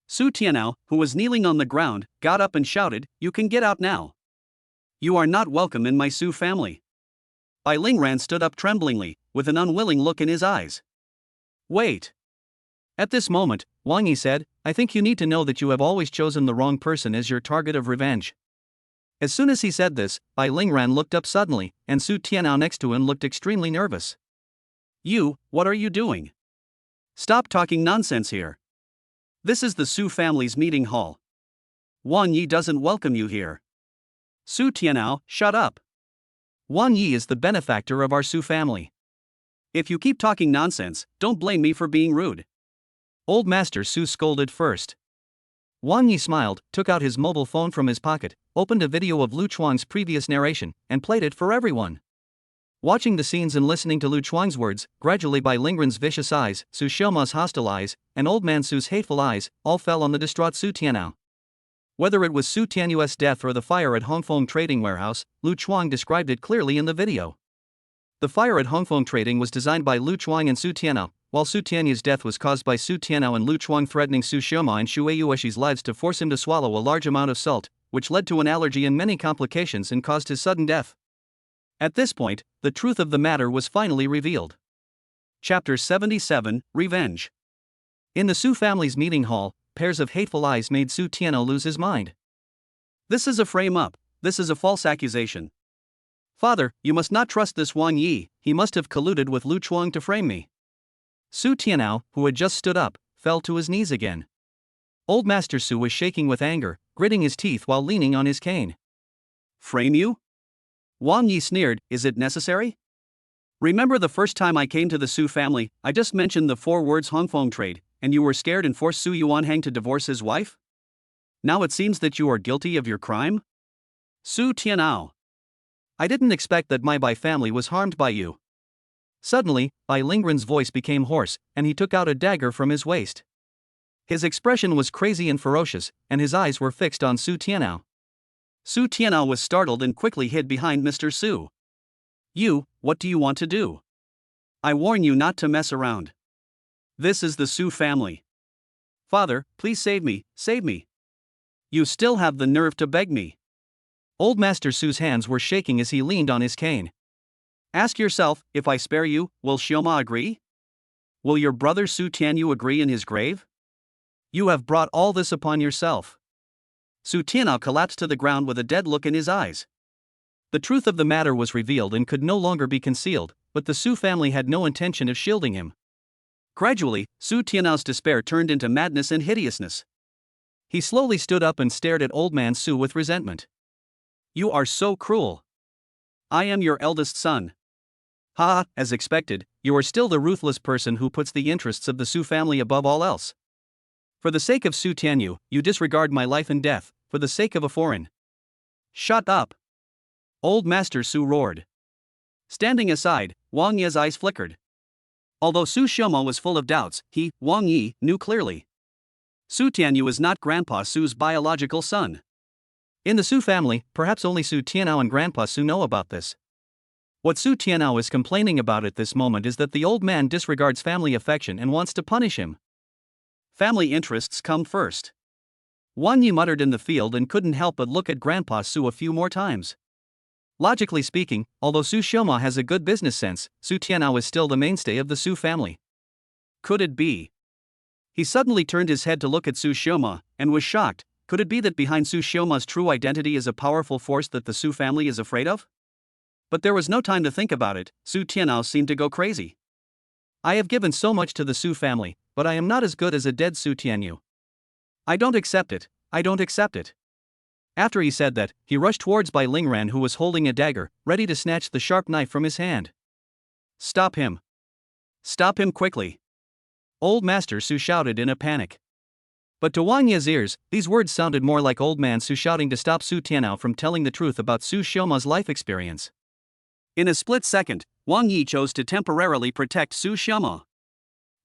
Su Tianao, who was kneeling on the ground, got up and shouted, "You can get out now. You are not welcome in my Su family." Bai Lingran stood up tremblingly, with an unwilling look in his eyes. Wait. At this moment, Wang Yi said, I think you need to know that you have always chosen the wrong person as your target of revenge. As soon as he said this, Bai Lingran looked up suddenly, and Su Tianao next to him looked extremely nervous. You, what are you doing? Stop talking nonsense here. This is the Su family's meeting hall. Wang Yi doesn't welcome you here. Su Tianao, shut up. Wang Yi is the benefactor of our Su family. If you keep talking nonsense, don't blame me for being rude. Old Master Su scolded first. Wang Yi smiled, took out his mobile phone from his pocket, opened a video of Lu Chuang's previous narration, and played it for everyone. Watching the scenes and listening to Lu Chuang's words, gradually Bai Lingran's vicious eyes, Su Xiaoma's hostile eyes, and Old Man Su's hateful eyes, all fell on the distraught Su Tianao. Whether it was Su Tianyu's death or the fire at Hongfeng Trading Warehouse, Lu Chuang described it clearly in the video. The fire at Hongfeng Trading was designed by Lu Chuang and Su Tianao, while Su Tianyu's death was caused by Su Tianao and Lu Chuang threatening Su Xiaoma and Shui Yueshi's lives to force him to swallow a large amount of salt, which led to an allergy and many complications and caused his sudden death. At this point, the truth of the matter was finally revealed. Chapter 77, Revenge. In the Su family's meeting hall, pairs of hateful eyes made Su Tianao lose his mind. This is a frame-up, this is a false accusation. Father, you must not trust this Wang Yi, he must have colluded with Lu Chuang to frame me. Su Tianao, who had just stood up, fell to his knees again. Old Master Su was shaking with anger, gritting his teeth while leaning on his cane. Frame you? Wang Yi sneered, is it necessary? Remember the first time I came to the Su family, I just mentioned the 4 words Hongfeng trade, and you were scared and forced Su Yuanhang to divorce his wife? Now it seems that you are guilty of your crime? Su Tianao. I didn't expect that my Bai family was harmed by you. Suddenly, Bai Lingren's voice became hoarse, and he took out a dagger from his waist. His expression was crazy and ferocious, and his eyes were fixed on Su Tianao. Su Tianao was startled and quickly hid behind Mr. Su. You, what do you want to do? I warn you not to mess around. This is the Su family. Father, please save me, save me. You still have the nerve to beg me. Old Master Su's hands were shaking as he leaned on his cane. Ask yourself, if I spare you, will Xioma agree? Will your brother Su Tianyu agree in his grave? You have brought all this upon yourself. Su Tianao collapsed to the ground with a dead look in his eyes. The truth of the matter was revealed and could no longer be concealed, but the Su family had no intention of shielding him. Gradually, Su Tianao's despair turned into madness and hideousness. He slowly stood up and stared at Old Man Su with resentment. You are so cruel. I am your eldest son. Ha, as expected, you are still the ruthless person who puts the interests of the Su family above all else. For the sake of Su Tianyu, you disregard my life and death, for the sake of a foreign. Shut up! Old Master Su roared. Standing aside, Wang Yi's eyes flickered. Although Su Xioma was full of doubts, he, Wang Yi, knew clearly. Su Tianyu is not Grandpa Su's biological son. In the Su family, perhaps only Su Tianao and Grandpa Su know about this. What Su Tianao is complaining about at this moment is that the old man disregards family affection and wants to punish him. Family interests come first. Wang Yi muttered in the field and couldn't help but look at Grandpa Su a few more times. Logically speaking, although Su Xioma has a good business sense, Su Tianao is still the mainstay of the Su family. Could it be? He suddenly turned his head to look at Su Xioma, and was shocked. Could it be that behind Su Xioma's true identity is a powerful force that the Su family is afraid of? But there was no time to think about it. Su Tianao seemed to go crazy. I have given so much to the Su family, but I am not as good as a dead Su Tianyu. I don't accept it, I don't accept it. After he said that, he rushed towards Bai Lingran, who was holding a dagger, ready to snatch the sharp knife from his hand. Stop him. Stop him quickly. Old Master Su shouted in a panic. But to Wang Yi's ears, these words sounded more like Old Man Su shouting to stop Su Tianao from telling the truth about Su Xioma's life experience. In a split second, Wang Yi chose to temporarily protect Su Xioma.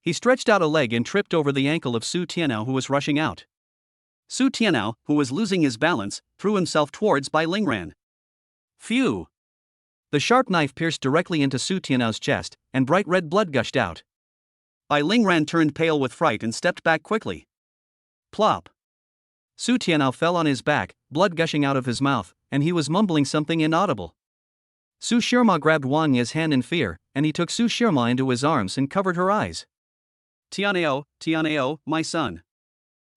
He stretched out a leg and tripped over the ankle of Su Tianao, who was rushing out. Su Tianao, who was losing his balance, threw himself towards Bai Lingran. Phew! The sharp knife pierced directly into Su Tianao's chest, and bright red blood gushed out. Bai Lingran turned pale with fright and stepped back quickly. Plop! Su Tianao fell on his back, blood gushing out of his mouth, and he was mumbling something inaudible. Su Xioma grabbed Wang Yi's hand in fear, and he took Su Xioma into his arms and covered her eyes. Tianao, Tianao, my son.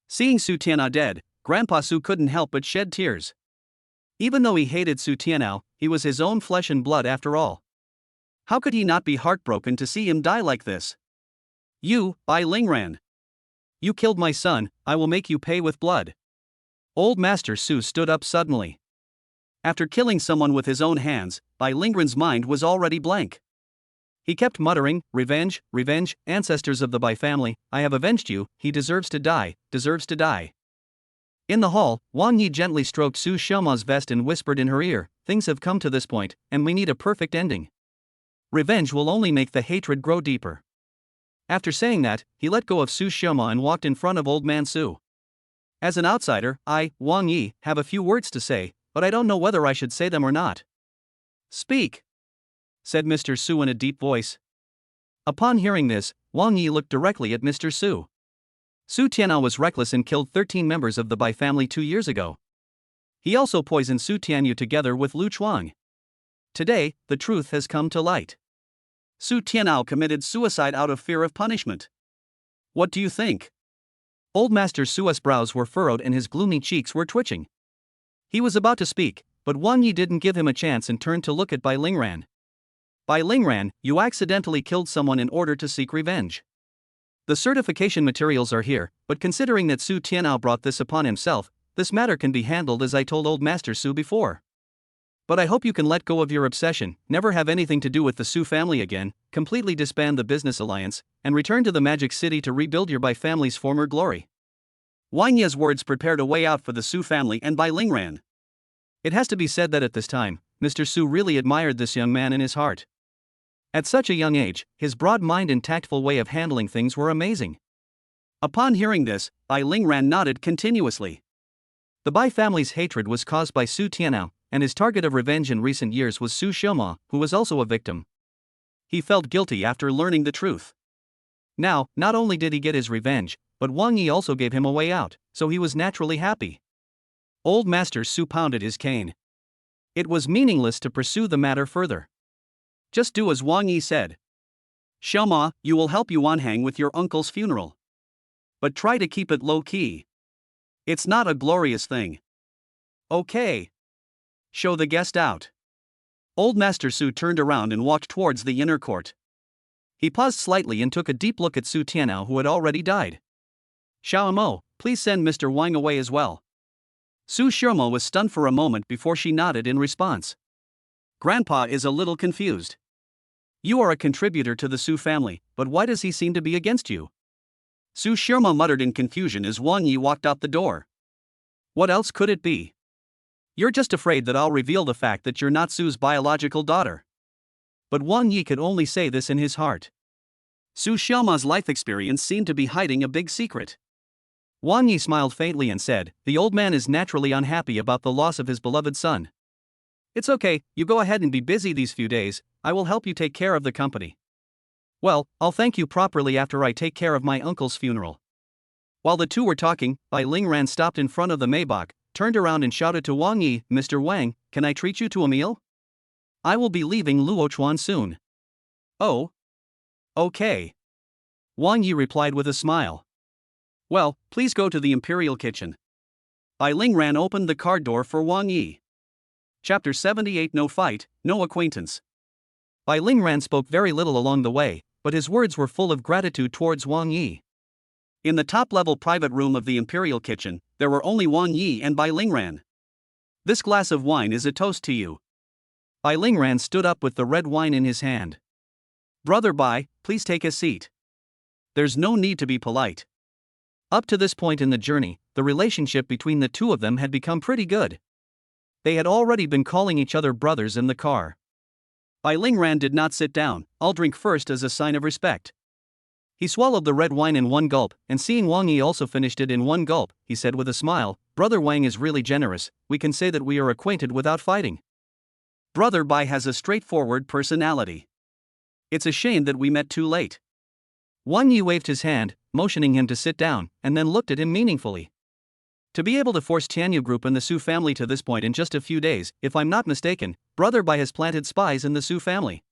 Seeing Su Tianao dead, Grandpa Su couldn't help but shed tears. Even though he hated Su Tianao, he was his own flesh and blood after all. How could he not be heartbroken to see him die like this? You, Bai Lingran. You killed my son, I will make you pay with blood. Old Master Su stood up suddenly. After killing someone with his own hands, Bai Lingran's mind was already blank. He kept muttering, revenge, revenge, ancestors of the Bai family, I have avenged you, he deserves to die, deserves to die. In the hall, Wang Yi gently stroked Su Xiaoma's vest and whispered in her ear, things have come to this point, and we need a perfect ending. Revenge will only make the hatred grow deeper. After saying that, he let go of Su Xioma and walked in front of Old Man Su. As an outsider, I, Wang Yi, have a few words to say, but I don't know whether I should say them or not. Speak, said Mr. Su in a deep voice. Upon hearing this, Wang Yi looked directly at Mr. Su. Su Tianao was reckless and killed 13 members of the Bai family 2 years ago. He also poisoned Su Tianyu together with Lu Chuang. Today, the truth has come to light. Su Tianao committed suicide out of fear of punishment. What do you think? Old Master Su's brows were furrowed and his gloomy cheeks were twitching. He was about to speak, but Wang Yi didn't give him a chance and turned to look at Bai Lingran. Bai Lingran, you accidentally killed someone in order to seek revenge. The certification materials are here, but considering that Su Tianao brought this upon himself, this matter can be handled as I told old Master Su before. But I hope you can let go of your obsession, never have anything to do with the Su family again, completely disband the business alliance, and return to the Magic City to rebuild your Bai family's former glory. Wang Ye's words prepared a way out for the Su family and Bai Lingran. It has to be said that at this time, Mr. Su really admired this young man in his heart. At such a young age, his broad mind and tactful way of handling things were amazing. Upon hearing this, Bai Lingran nodded continuously. The Bai family's hatred was caused by Su Tianao, and his target of revenge in recent years was Su Xiaoma, who was also a victim. He felt guilty after learning the truth. Now, not only did he get his revenge, but Wang Yi also gave him a way out, so he was naturally happy. Old Master Su pounded his cane. It was meaningless to pursue the matter further. Just do as Wang Yi said. Xiaoma, you will help Yuan Hang with your uncle's funeral. But try to keep it low-key. It's not a glorious thing. Okay. Show the guest out. Old Master Su turned around and walked towards the inner court. He paused slightly and took a deep look at Su Tianao, who had already died. Xiaomo, please send Mr. Wang away as well. Su Xiaoma was stunned for a moment before she nodded in response. Grandpa is a little confused. You are a contributor to the Su family, but why does he seem to be against you? Su Xiaoma muttered in confusion as Wang Yi walked out the door. What else could it be? You're just afraid that I'll reveal the fact that you're not Su's biological daughter. But Wang Yi could only say this in his heart. Su Xiaoma's life experience seemed to be hiding a big secret. Wang Yi smiled faintly and said, the old man is naturally unhappy about the loss of his beloved son. It's okay, you go ahead and be busy these few days, I will help you take care of the company. Well, I'll thank you properly after I take care of my uncle's funeral. While the two were talking, Bai Lingran stopped in front of the Maybach, turned around and shouted to Wang Yi, Mr. Wang, can I treat you to a meal? I will be leaving Luochuan soon. Oh? Okay. Wang Yi replied with a smile. Well, please go to the Imperial Kitchen. Bai Lingran opened the car door for Wang Yi. Chapter 78 No Fight, No Acquaintance. Bai Lingran spoke very little along the way, but his words were full of gratitude towards Wang Yi. In the top-level private room of the Imperial Kitchen, there were only Wang Yi and Bai Lingran. This glass of wine is a toast to you. Bai Lingran stood up with the red wine in his hand. Brother Bai, please take a seat. There's no need to be polite. Up to this point in the journey, the relationship between the two of them had become pretty good. They had already been calling each other brothers in the car. Bai Lingran did not sit down. I'll drink first as a sign of respect. He swallowed the red wine in one gulp, and seeing Wang Yi also finished it in one gulp, he said with a smile, Brother Wang is really generous, we can say that we are acquainted without fighting. Brother Bai has a straightforward personality. It's a shame that we met too late. Wang Yi waved his hand, motioning him to sit down, and then looked at him meaningfully. To be able to force Tana Group and the Su family to this point in just a few days, if I'm not mistaken, Brother Bai has planted spies in the Su family.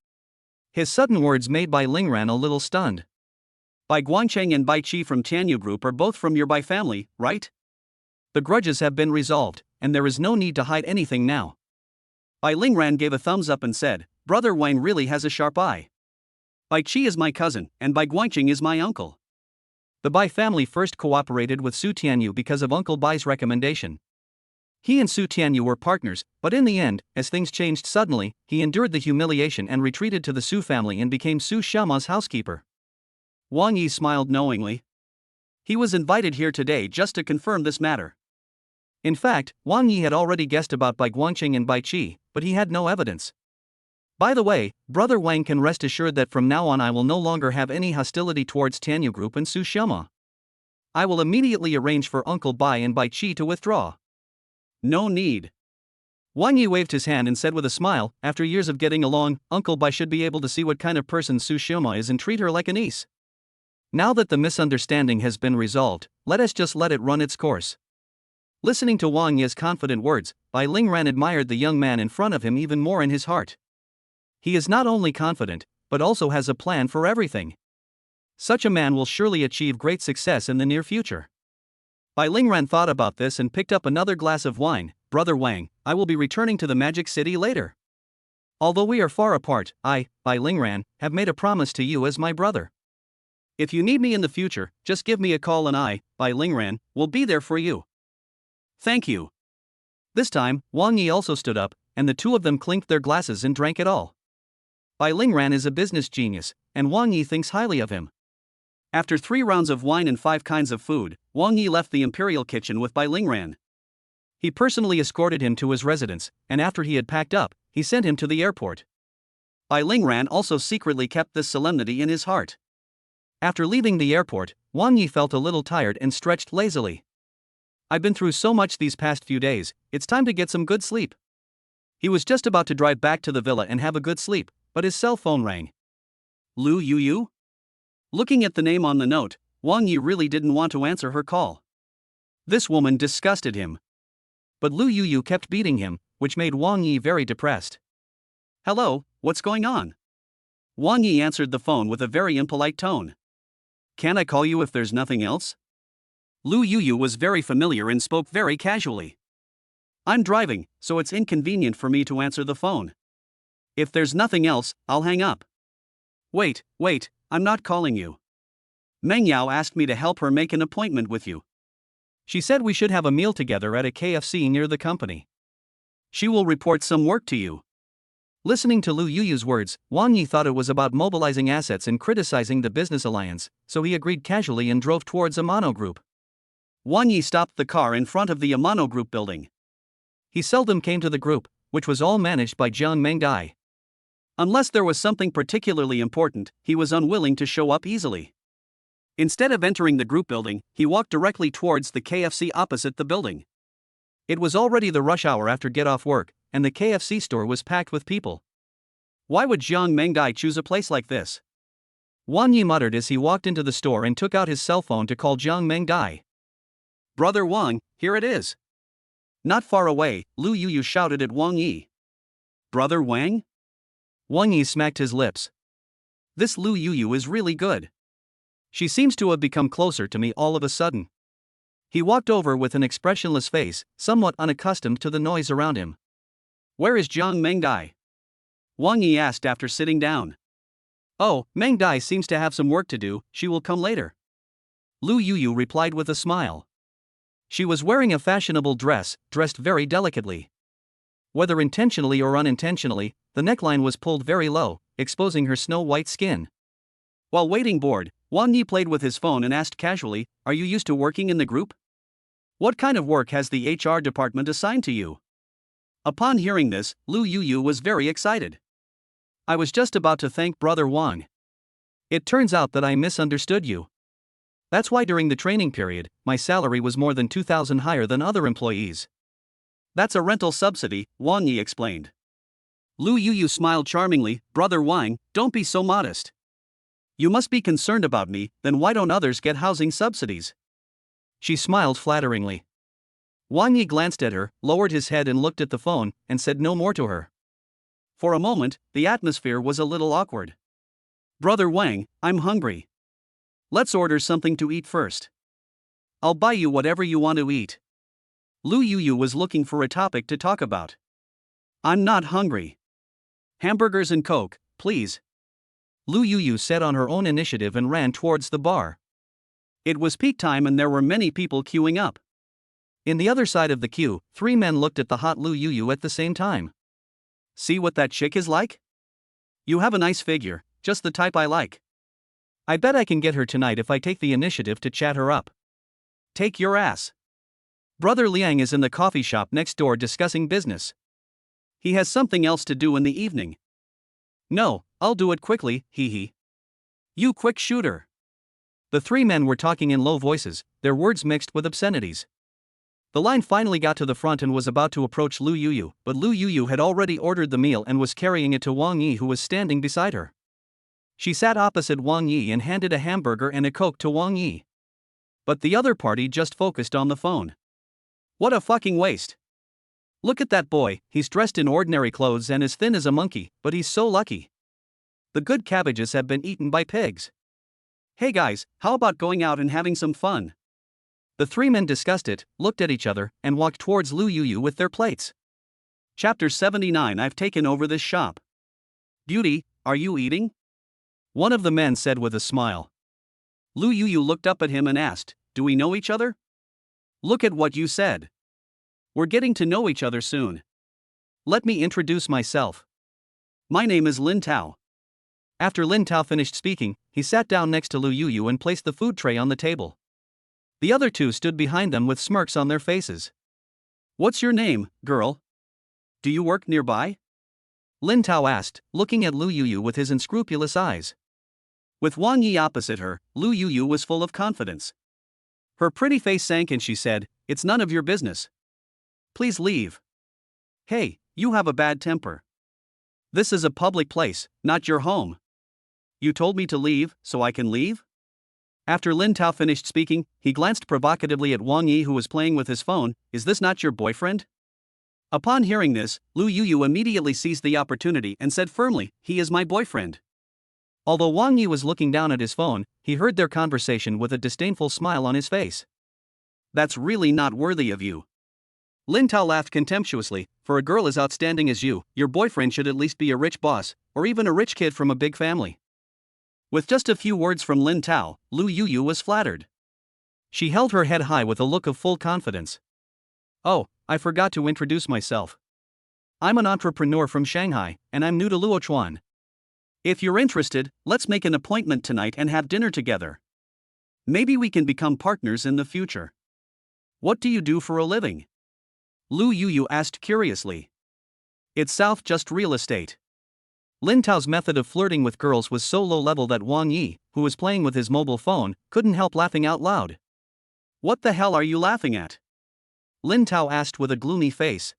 His sudden words made Bai Lingran a little stunned. Bai Guangcheng and Bai Qi from Tana Group are both from your Bai family, right? The grudges have been resolved, and there is no need to hide anything now. Bai Lingran gave a thumbs up and said, Brother Wang really has a sharp eye. Bai Qi is my cousin, and Bai Guangcheng is my uncle. The Bai family first cooperated with Su Tianyu because of Uncle Bai's recommendation. He and Su Tianyu were partners, but in the end, as things changed suddenly, he endured the humiliation and retreated to the Su family and became Su Xiaoma's housekeeper. Wang Yi smiled knowingly. He was invited here today just to confirm this matter. In fact, Wang Yi had already guessed about Bai Guangcheng and Bai Qi, but he had no evidence. By the way, Brother Wang can rest assured that from now on I will no longer have any hostility towards Tana Group and Su Xiaoma. I will immediately arrange for Uncle Bai and Bai Qi to withdraw. No need. Wang Yi waved his hand and said with a smile, after years of getting along, Uncle Bai should be able to see what kind of person Su Xiaoma is and treat her like a niece. Now that the misunderstanding has been resolved, let us just let it run its course. Listening to Wang Yi's confident words, Bai Lingran admired the young man in front of him even more in his heart. He is not only confident, but also has a plan for everything. Such a man will surely achieve great success in the near future. Bai Lingran thought about this and picked up another glass of wine. Brother Wang, I will be returning to the Magic City later. Although we are far apart, I, Bai Lingran, have made a promise to you as my brother. If you need me in the future, just give me a call and I, Bai Lingran, will be there for you. Thank you. This time, Wang Yi also stood up, and the two of them clinked their glasses and drank it all. Bai Lingran is a business genius, and Wang Yi thinks highly of him. After 3 rounds of wine and 5 kinds of food, Wang Yi left the imperial kitchen with Bai Lingran. He personally escorted him to his residence, and after he had packed up, he sent him to the airport. Bai Lingran also secretly kept this solemnity in his heart. After leaving the airport, Wang Yi felt a little tired and stretched lazily. I've been through so much these past few days, it's time to get some good sleep. He was just about to drive back to the villa and have a good sleep, but his cell phone rang. Lu Yuyu? Looking at the name on the note, Wang Yi really didn't want to answer her call. This woman disgusted him. But Lu Yuyu kept beating him, which made Wang Yi very depressed. Hello, what's going on? Wang Yi answered the phone with a very impolite tone. Can I call you if there's nothing else? Lu Yuyu was very familiar and spoke very casually. I'm driving, so it's inconvenient for me to answer the phone. If there's nothing else, I'll hang up. Wait, I'm not calling you. Meng Yao asked me to help her make an appointment with you. She said we should have a meal together at a KFC near the company. She will report some work to you. Listening to Lu Yuyu's words, Wang Yi thought it was about mobilizing assets and criticizing the business alliance, so he agreed casually and drove towards Amano Group. Wang Yi stopped the car in front of the Amano Group building. He seldom came to the group, which was all managed by Jiang Mengdai. Unless there was something particularly important, he was unwilling to show up easily. Instead of entering the group building, he walked directly towards the KFC opposite the building. It was already the rush hour after get off work, and the KFC store was packed with people. Why would Jiang Mengdai choose a place like this? Wang Yi muttered as he walked into the store and took out his cell phone to call Jiang Mengdai. Brother Wang, here it is. Not far away, Lu Yuyu shouted at Wang Yi. Brother Wang? Wang Yi smacked his lips. This Lu Yuyu is really good. She seems to have become closer to me all of a sudden. He walked over with an expressionless face, somewhat unaccustomed to the noise around him. Where is Jiang Mengdai? Wang Yi asked after sitting down. Oh, Mengdai seems to have some work to do, she will come later. Lu Yuyu replied with a smile. She was wearing a fashionable dress, dressed very delicately. Whether intentionally or unintentionally, the neckline was pulled very low, exposing her snow-white skin. While waiting bored, Wang Yi played with his phone and asked casually, Are you used to working in the group? What kind of work has the HR department assigned to you? Upon hearing this, Lu Yuyu was very excited. I was just about to thank Brother Wang. It turns out that I misunderstood you. That's why during the training period, my salary was more than 2,000 higher than other employees. That's a rental subsidy, Wang Yi explained. Lu Yuyu smiled charmingly. Brother Wang, don't be so modest. You must be concerned about me, then why don't others get housing subsidies? She smiled flatteringly. Wang Yi glanced at her, lowered his head and looked at the phone, and said no more to her. For a moment, the atmosphere was a little awkward. Brother Wang, I'm hungry. Let's order something to eat first. I'll buy you whatever you want to eat. Lu Yuyu was looking for a topic to talk about. I'm not hungry. Hamburgers and Coke, please. Lu Yuyu said on her own initiative and ran towards the bar. It was peak time and there were many people queuing up. In the other side of the queue, 3 men looked at the hot Lu Yuyu at the same time. See what that chick is like? You have a nice figure, just the type I like. I bet I can get her tonight if I take the initiative to chat her up. Take your ass. Brother Liang is in the coffee shop next door discussing business. He has something else to do in the evening. No, I'll do it quickly, hee hee. You quick shooter. The 3 men were talking in low voices, their words mixed with obscenities. The line finally got to the front and was about to approach Lu Yuyu, but Lu Yuyu had already ordered the meal and was carrying it to Wang Yi, who was standing beside her. She sat opposite Wang Yi and handed a hamburger and a Coke to Wang Yi. But the other party just focused on the phone. What a fucking waste. Look at that boy, he's dressed in ordinary clothes and as thin as a monkey, but he's so lucky. The good cabbages have been eaten by pigs. Hey guys, how about going out and having some fun? The 3 men discussed it, looked at each other, and walked towards Lu Yuyu with their plates. Chapter 79. I've taken over this shop. Beauty, are you eating? One of the men said with a smile. Lu Yuyu looked up at him and asked, Do we know each other? Look at what you said. We're getting to know each other soon. Let me introduce myself. My name is Lin Tao. After Lin Tao finished speaking, he sat down next to Lu Yuyu and placed the food tray on the table. The other two stood behind them with smirks on their faces. What's your name, girl? Do you work nearby? Lin Tao asked, looking at Lu Yuyu with his unscrupulous eyes. With Wang Yi opposite her, Lu Yuyu was full of confidence. Her pretty face sank and she said, "It's none of your business. Please leave." Hey, you have a bad temper. This is a public place, not your home. You told me to leave, so I can leave? After Lin Tao finished speaking, he glanced provocatively at Wang Yi, who was playing with his phone. Is this not your boyfriend? Upon hearing this, Lu Yuyu immediately seized the opportunity and said firmly, "He is my boyfriend." Although Wang Yi was looking down at his phone, he heard their conversation with a disdainful smile on his face. That's really not worthy of you. Lin Tao laughed contemptuously. For a girl as outstanding as you, your boyfriend should at least be a rich boss, or even a rich kid from a big family. With just a few words from Lin Tao, Lu Yuyu was flattered. She held her head high with a look of full confidence. Oh, I forgot to introduce myself. I'm an entrepreneur from Shanghai, and I'm new to Luochuan. If you're interested, let's make an appointment tonight and have dinner together. Maybe we can become partners in the future. What do you do for a living? Lu Yuyu asked curiously. It's South Just Real Estate. Lin Tao's method of flirting with girls was so low level that Wang Yi, who was playing with his mobile phone, couldn't help laughing out loud. What the hell are you laughing at? Lin Tao asked with a gloomy face.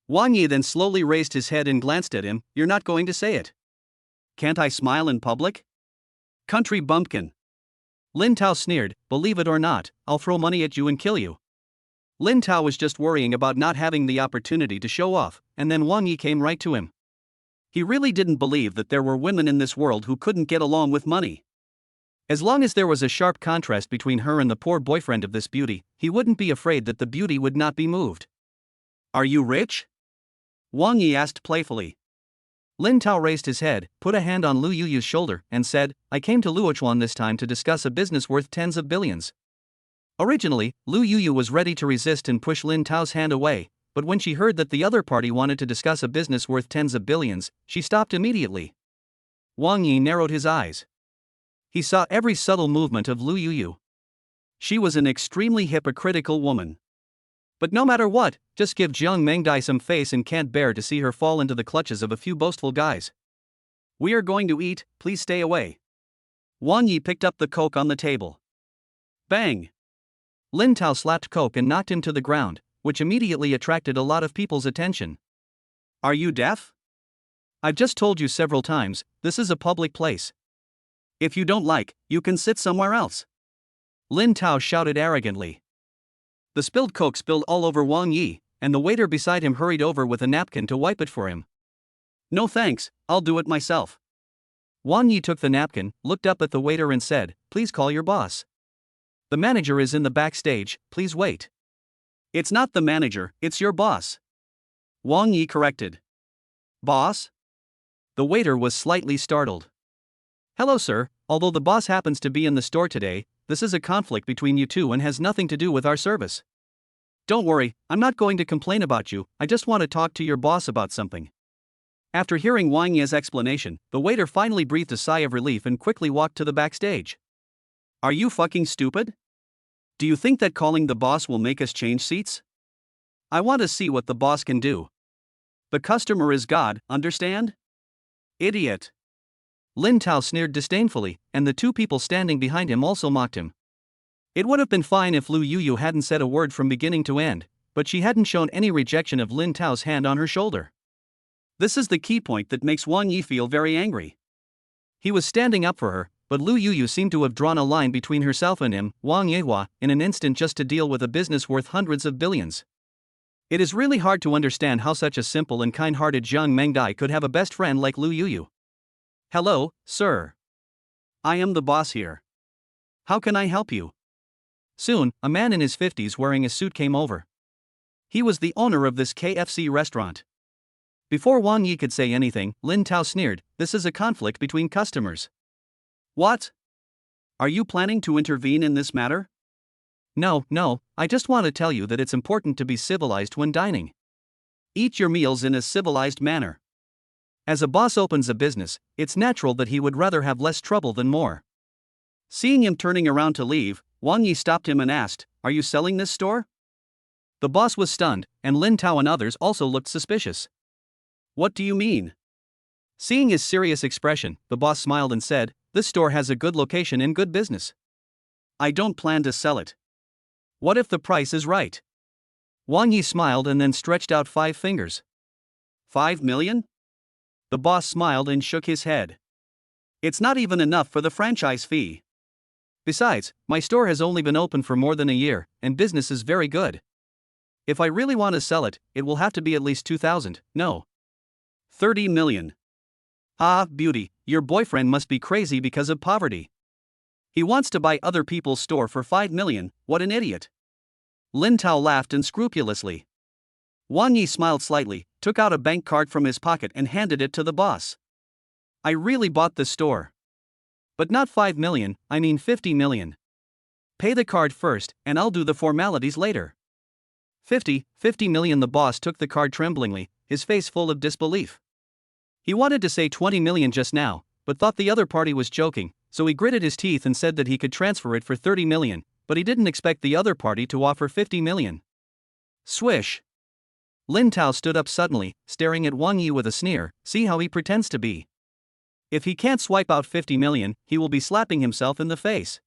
Wang Yi then slowly raised his head and glanced at him. You're not going to say it. Can't I smile in public? Country bumpkin. Lin Tao sneered. Believe it or not, I'll throw money at you and kill you. Lin Tao was just worrying about not having the opportunity to show off, and then Wang Yi came right to him. He really didn't believe that there were women in this world who couldn't get along with money. As long as there was a sharp contrast between her and the poor boyfriend of this beauty, he wouldn't be afraid that the beauty would not be moved. Are you rich? Wang Yi asked playfully. Lin Tao raised his head, put a hand on Lu Yuyu's shoulder, and said, I came to Luochuan this time to discuss a business worth tens of billions. Originally, Lu Yuyu was ready to resist and push Lin Tao's hand away, but when she heard that the other party wanted to discuss a business worth tens of billions, she stopped immediately. Wang Yi narrowed his eyes. He saw every subtle movement of Lu Yuyu. She was an extremely hypocritical woman. But no matter what, just give Jiang Mengdai some face and can't bear to see her fall into the clutches of a few boastful guys. We are going to eat, please stay away. Wang Yi picked up the Coke on the table. Bang! Lin Tao slapped Coke and knocked him to the ground, which immediately attracted a lot of people's attention. Are you deaf? I've just told you several times, this is a public place. If you don't like, you can sit somewhere else. Lin Tao shouted arrogantly. The spilled Coke spilled all over Wang Yi, and the waiter beside him hurried over with a napkin to wipe it for him. No thanks, I'll do it myself. Wang Yi took the napkin, looked up at the waiter and said, please call your boss. The manager is in the backstage, please wait. It's not the manager, it's your boss. Wang Yi corrected. Boss? The waiter was slightly startled. Hello sir, although the boss happens to be in the store today, this is a conflict between you two and has nothing to do with our service. Don't worry, I'm not going to complain about you, I just want to talk to your boss about something. After hearing Wang Yi's explanation, the waiter finally breathed a sigh of relief and quickly walked to the backstage. Are you fucking stupid? Do you think that calling the boss will make us change seats? I want to see what the boss can do. The customer is God, understand? Idiot. Lin Tao sneered disdainfully, and the two people standing behind him also mocked him. It would have been fine if Lu Yuyu hadn't said a word from beginning to end, but she hadn't shown any rejection of Lin Tao's hand on her shoulder. This is the key point that makes Wang Yi feel very angry. He was standing up for her, but Lu Yuyu seemed to have drawn a line between herself and him, Wang Yihua, in an instant just to deal with a business worth hundreds of billions. It is really hard to understand how such a simple and kind-hearted Jiang Mengdai could have a best friend like Lu Yuyu. Hello, sir. I am the boss here. How can I help you? Soon, a man in his 50s wearing a suit came over. He was the owner of this KFC restaurant. Before Wang Yi could say anything, Lin Tao sneered, this is a conflict between customers. What? Are you planning to intervene in this matter? No, I just want to tell you that it's important to be civilized when dining. Eat your meals in a civilized manner. As a boss opens a business, it's natural that he would rather have less trouble than more. Seeing him turning around to leave, Wang Yi stopped him and asked, "Are you selling this store?" The boss was stunned, and Lin Tao and others also looked suspicious. "What do you mean?" Seeing his serious expression, the boss smiled and said, "This store has a good location and good business. I don't plan to sell it. What if the price is right?" Wang Yi smiled and then stretched out 5 fingers. 5 million? The boss smiled and shook his head. "It's not even enough for the franchise fee. Besides, my store has only been open for more than a year, and business is very good. If I really want to sell it, it will have to be at least 2,000, no. 30 million. Ah, beauty, your boyfriend must be crazy because of poverty. He wants to buy other people's store for 5 million, what an idiot." Lin Tao laughed unscrupulously. Wang Yi smiled slightly, took out a bank card from his pocket and handed it to the boss. "I really bought the store. But not 5 million, I mean 50 million. Pay the card first, and I'll do the formalities later." 50 million. The boss took the card tremblingly, his face full of disbelief. He wanted to say 20 million just now, but thought the other party was joking, so he gritted his teeth and said that he could transfer it for 30 million, but he didn't expect the other party to offer 50 million. Swish! Lin Tao stood up suddenly, staring at Wang Yi with a sneer. "See how he pretends to be. If he can't swipe out 50 million, he will be slapping himself in the face."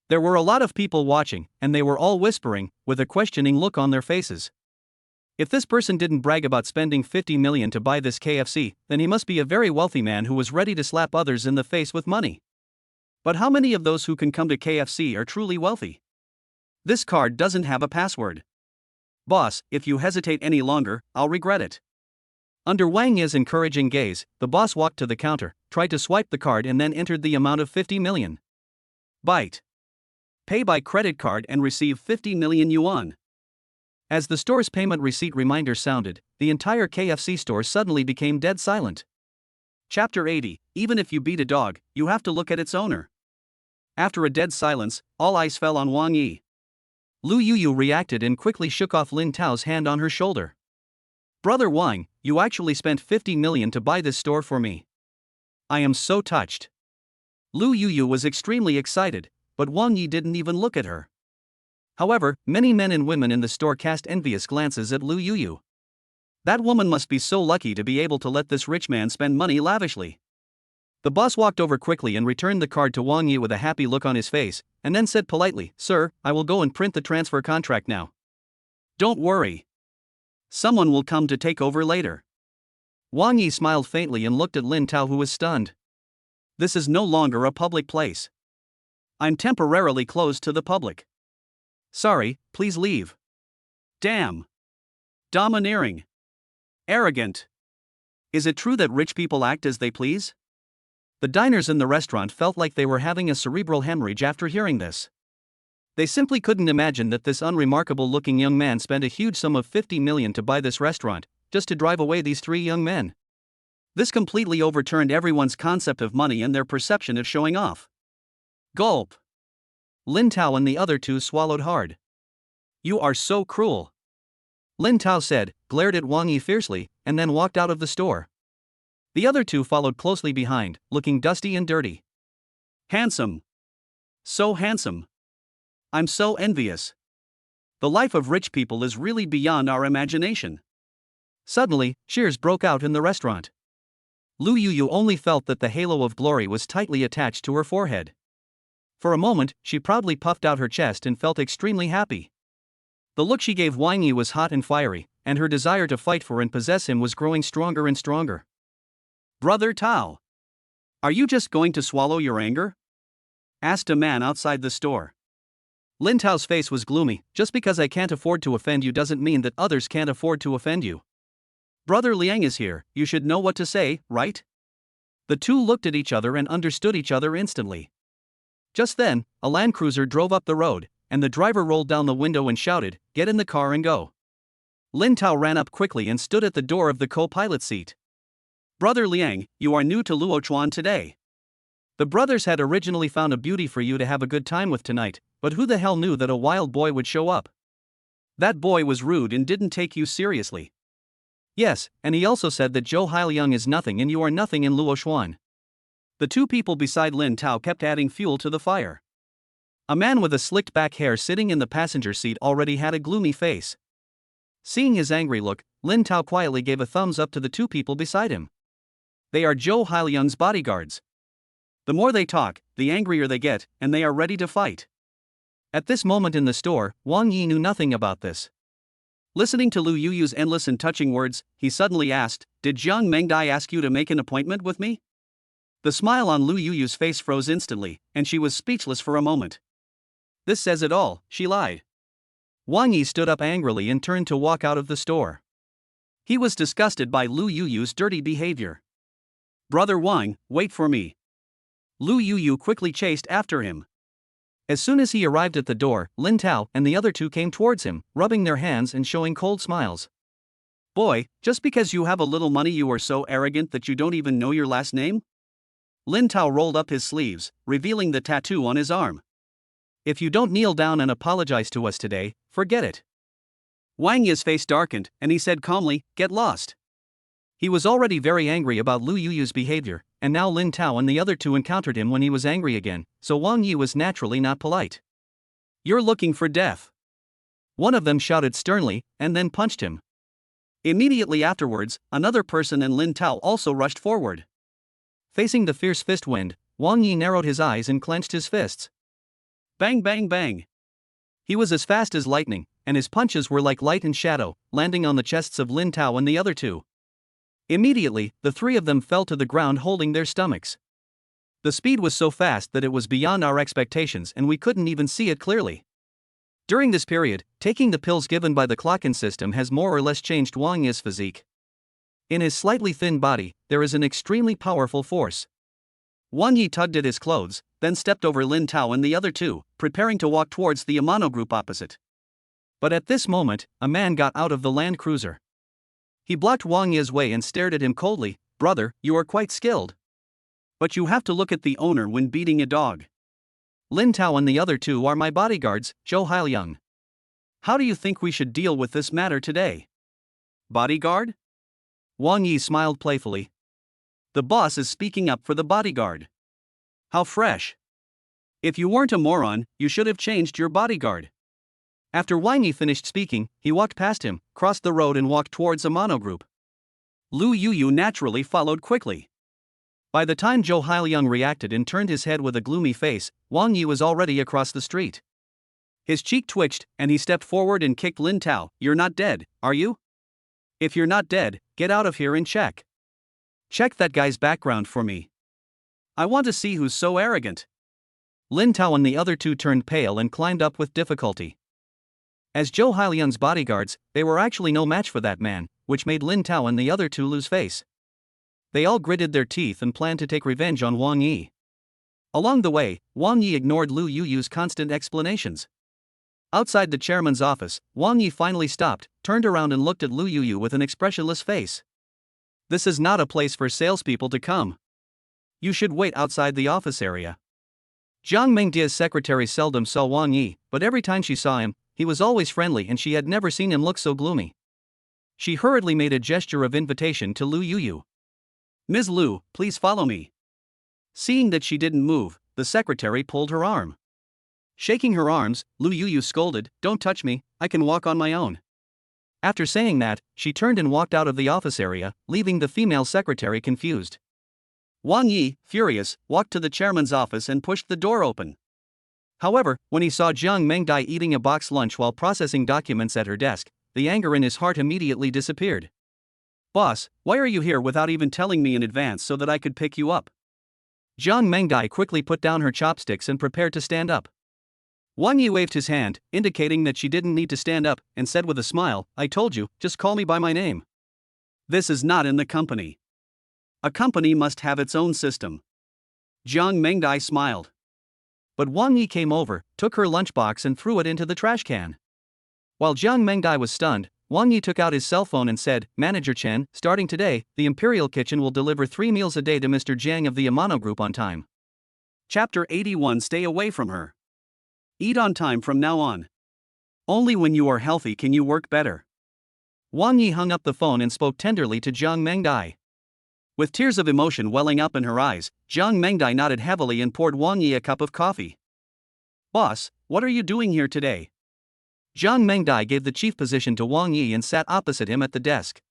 There were a lot of people watching, and they were all whispering, with a questioning look on their faces. If this person didn't brag about spending 50 million to buy this KFC, then he must be a very wealthy man who was ready to slap others in the face with money. But how many of those who can come to KFC are truly wealthy? This card doesn't have a password. Boss, if you hesitate any longer, I'll regret it. Under Wang Yi's encouraging gaze, the boss walked to the counter, tried to swipe the card and then entered the amount of 50 million. Bite. Pay by credit card and receive 50 million yuan. As the store's payment receipt reminder sounded, the entire KFC store suddenly became dead silent. Chapter 80, even if you beat a dog, you have to look at its owner. After a dead silence, all eyes fell on Wang Yi. Lu Yuyu reacted and quickly shook off Lin Tao's hand on her shoulder. "Brother Wang, you actually spent 50 million to buy this store for me. I am so touched." Lu Yuyu was extremely excited, but Wang Yi didn't even look at her. However, many men and women in the store cast envious glances at Lu Yuyu. That woman must be so lucky to be able to let this rich man spend money lavishly. The boss walked over quickly and returned the card to Wang Yi with a happy look on his face, and then said politely, "Sir, I will go and print the transfer contract now. Don't worry. Someone will come to take over later." Wang Yi smiled faintly and looked at Lin Tao, who was stunned. "This is no longer a public place. I'm temporarily closed to the public. Sorry, please leave." Damn. Domineering. Arrogant. Is it true that rich people act as they please? The diners in the restaurant felt like they were having a cerebral hemorrhage after hearing this. They simply couldn't imagine that this unremarkable-looking young man spent a huge sum of 50 million to buy this restaurant, just to drive away these 3 young men. This completely overturned everyone's concept of money and their perception of showing off. Gulp. Lin Tao and the other 2 swallowed hard. "You are so cruel," Lin Tao said, glared at Wang Yi fiercely, and then walked out of the store. The other 2 followed closely behind, looking dusty and dirty. "Handsome. So handsome. I'm so envious. The life of rich people is really beyond our imagination." Suddenly, cheers broke out in the restaurant. Lu Yuyu only felt that the halo of glory was tightly attached to her forehead. For a moment, she proudly puffed out her chest and felt extremely happy. The look she gave Wang Yi was hot and fiery, and her desire to fight for and possess him was growing stronger and stronger. "Brother Tao, are you just going to swallow your anger?" asked a man outside the store. Lin Tao's face was gloomy. "Just because I can't afford to offend you doesn't mean that others can't afford to offend you. Brother Liang is here, you should know what to say, right?" The 2 looked at each other and understood each other instantly. Just then, a Land Cruiser drove up the road, and the driver rolled down the window and shouted, "Get in the car and go." Lin Tao ran up quickly and stood at the door of the co-pilot seat. "Brother Liang, you are new to Luochuan today. The brothers had originally found a beauty for you to have a good time with tonight, But who the hell knew that a wild boy would show up? That boy was rude and didn't take you seriously. Yes, and he also said that Zhou Hailiang is nothing and you are nothing in Luochuan. The two people beside Lin Tao kept adding fuel to the fire. A man with a slicked back hair sitting in the passenger seat already had a gloomy face. Seeing his angry look, Lin Tao quietly gave a thumbs up to the two people beside him. They are Zhou Hailiang's bodyguards. The more they talk, the angrier they get, and they are ready to fight. At this moment in the store, Wang Yi knew nothing about this. Listening to Lu Yuyu's endless and touching words, he suddenly asked, "Did Jiang Mengdai ask you to make an appointment with me?" The smile on Lu Yuyu's face froze instantly, and she was speechless for a moment. This says it all, she lied. Wang Yi stood up angrily and turned to walk out of the store. He was disgusted by Lu Yuyu's dirty behavior. "Brother Wang, wait for me." Lu Yuyu quickly chased after him. As soon as he arrived at the door, Lin Tao and the other two came towards him, rubbing their hands and showing cold smiles. "Boy, just because you have a little money you are so arrogant that you don't even know your last name?" Lin Tao rolled up his sleeves, revealing the tattoo on his arm. "If you don't kneel down and apologize to us today, forget it." Wang Yi's face darkened, and he said calmly, "Get lost." He was already very angry about Lu Yuyu's behavior, and now Lin Tao and the other two encountered him when he was angry again, so Wang Yi was naturally not polite. "You're looking for death." One of them shouted sternly, and then punched him. Immediately afterwards, another person and Lin Tao also rushed forward. Facing the fierce fist wind, Wang Yi narrowed his eyes and clenched his fists. Bang bang bang. He was as fast as lightning, and his punches were like light and shadow, landing on the chests of Lin Tao and the other two. Immediately, the three of them fell to the ground holding their stomachs. The speed was so fast that it was beyond our expectations and we couldn't even see it clearly. During this period, taking the pills given by the Clocken system has more or less changed Wang Yi's physique. In his slightly thin body, there is an extremely powerful force. Wang Yi tugged at his clothes, then stepped over Lin Tao and the other two, preparing to walk towards the Amano Group opposite. But at this moment, a man got out of the Land Cruiser. He blocked Wang Yi's way and stared at him coldly. "Brother, you are quite skilled. But you have to look at the owner when beating a dog. Lin Tao and the other two are my bodyguards, Zhou Hailiang. How do you think we should deal with this matter today?" "Bodyguard?" Wang Yi smiled playfully. "The boss is speaking up for the bodyguard. How fresh. If you weren't a moron, you should have changed your bodyguard." After Wang Yi finished speaking, he walked past him, crossed the road and walked towards Amano Group. Lu Yuyu naturally followed quickly. By the time Zhou Hailiang reacted and turned his head with a gloomy face, Wang Yi was already across the street. His cheek twitched, and he stepped forward and kicked Lin Tao. "You're not dead, are you? If you're not dead, get out of here and check. Check that guy's background for me. I want to see who's so arrogant." Lin Tao and the other two turned pale and climbed up with difficulty. As Zhou Hailiang's bodyguards, they were actually no match for that man, which made Lin Tao and the other two lose face. They all gritted their teeth and planned to take revenge on Wang Yi. Along the way, Wang Yi ignored Lu Yuyu's constant explanations. Outside the chairman's office, Wang Yi finally stopped, turned around and looked at Lu Yuyu with an expressionless face. "This is not a place for salespeople to come. You should wait outside the office area." Jiang Mengdia's secretary seldom saw Wang Yi, but every time she saw him, he was always friendly and she had never seen him look so gloomy. She hurriedly made a gesture of invitation to Lu Yuyu. "Ms. Lu, please follow me." Seeing that she didn't move, the secretary pulled her arm. Shaking her arms, Lu Yuyu scolded, "Don't touch me, I can walk on my own." After saying that, she turned and walked out of the office area, leaving the female secretary confused. Wang Yi, furious, walked to the chairman's office and pushed the door open. However, when he saw Jiang Mengdai eating a box lunch while processing documents at her desk, the anger in his heart immediately disappeared. "Boss, why are you here without even telling me in advance so that I could pick you up?" Jiang Mengdai quickly put down her chopsticks and prepared to stand up. Wang Yi waved his hand, indicating that she didn't need to stand up, and said with a smile, "I told you, just call me by my name. This is not in the company. A company must have its own system." Jiang Mengdai smiled. But Wang Yi came over, took her lunchbox and threw it into the trash can. While Jiang Mengdai was stunned, Wang Yi took out his cell phone and said, "Manager Chen, starting today, the Imperial Kitchen will deliver 3 meals a day to Mr. Jiang of the Amano Group on time." Chapter 81. Stay away from her. Eat on time from now on. Only when you are healthy can you work better. Wang Yi hung up the phone and spoke tenderly to Jiang Mengdai. With tears of emotion welling up in her eyes, Jiang Mengdai nodded heavily and poured Wang Yi a cup of coffee. Boss, what are you doing here today? Jiang Mengdai gave the chief position to Wang Yi and sat opposite him at the desk.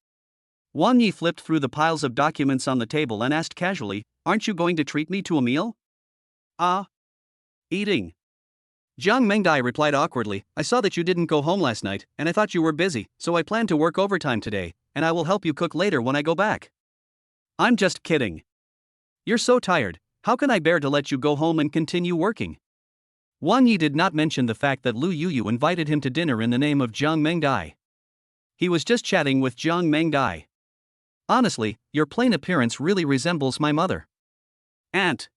Wang Yi flipped through the piles of documents on the table and asked casually, "Aren't you going to treat me to a meal?" Eating. Jiang Mengdai replied awkwardly, "I saw that you didn't go home last night, and I thought you were busy, so I plan to work overtime today, and I will help you cook later when I go back." "I'm just kidding. You're so tired, how can I bear to let you go home and continue working?" Wang Yi did not mention the fact that Lu Yuyu invited him to dinner in the name of Jiang Mengdai. He was just chatting with Jiang Mengdai. "Honestly, your plain appearance really resembles my mother." "Aunt.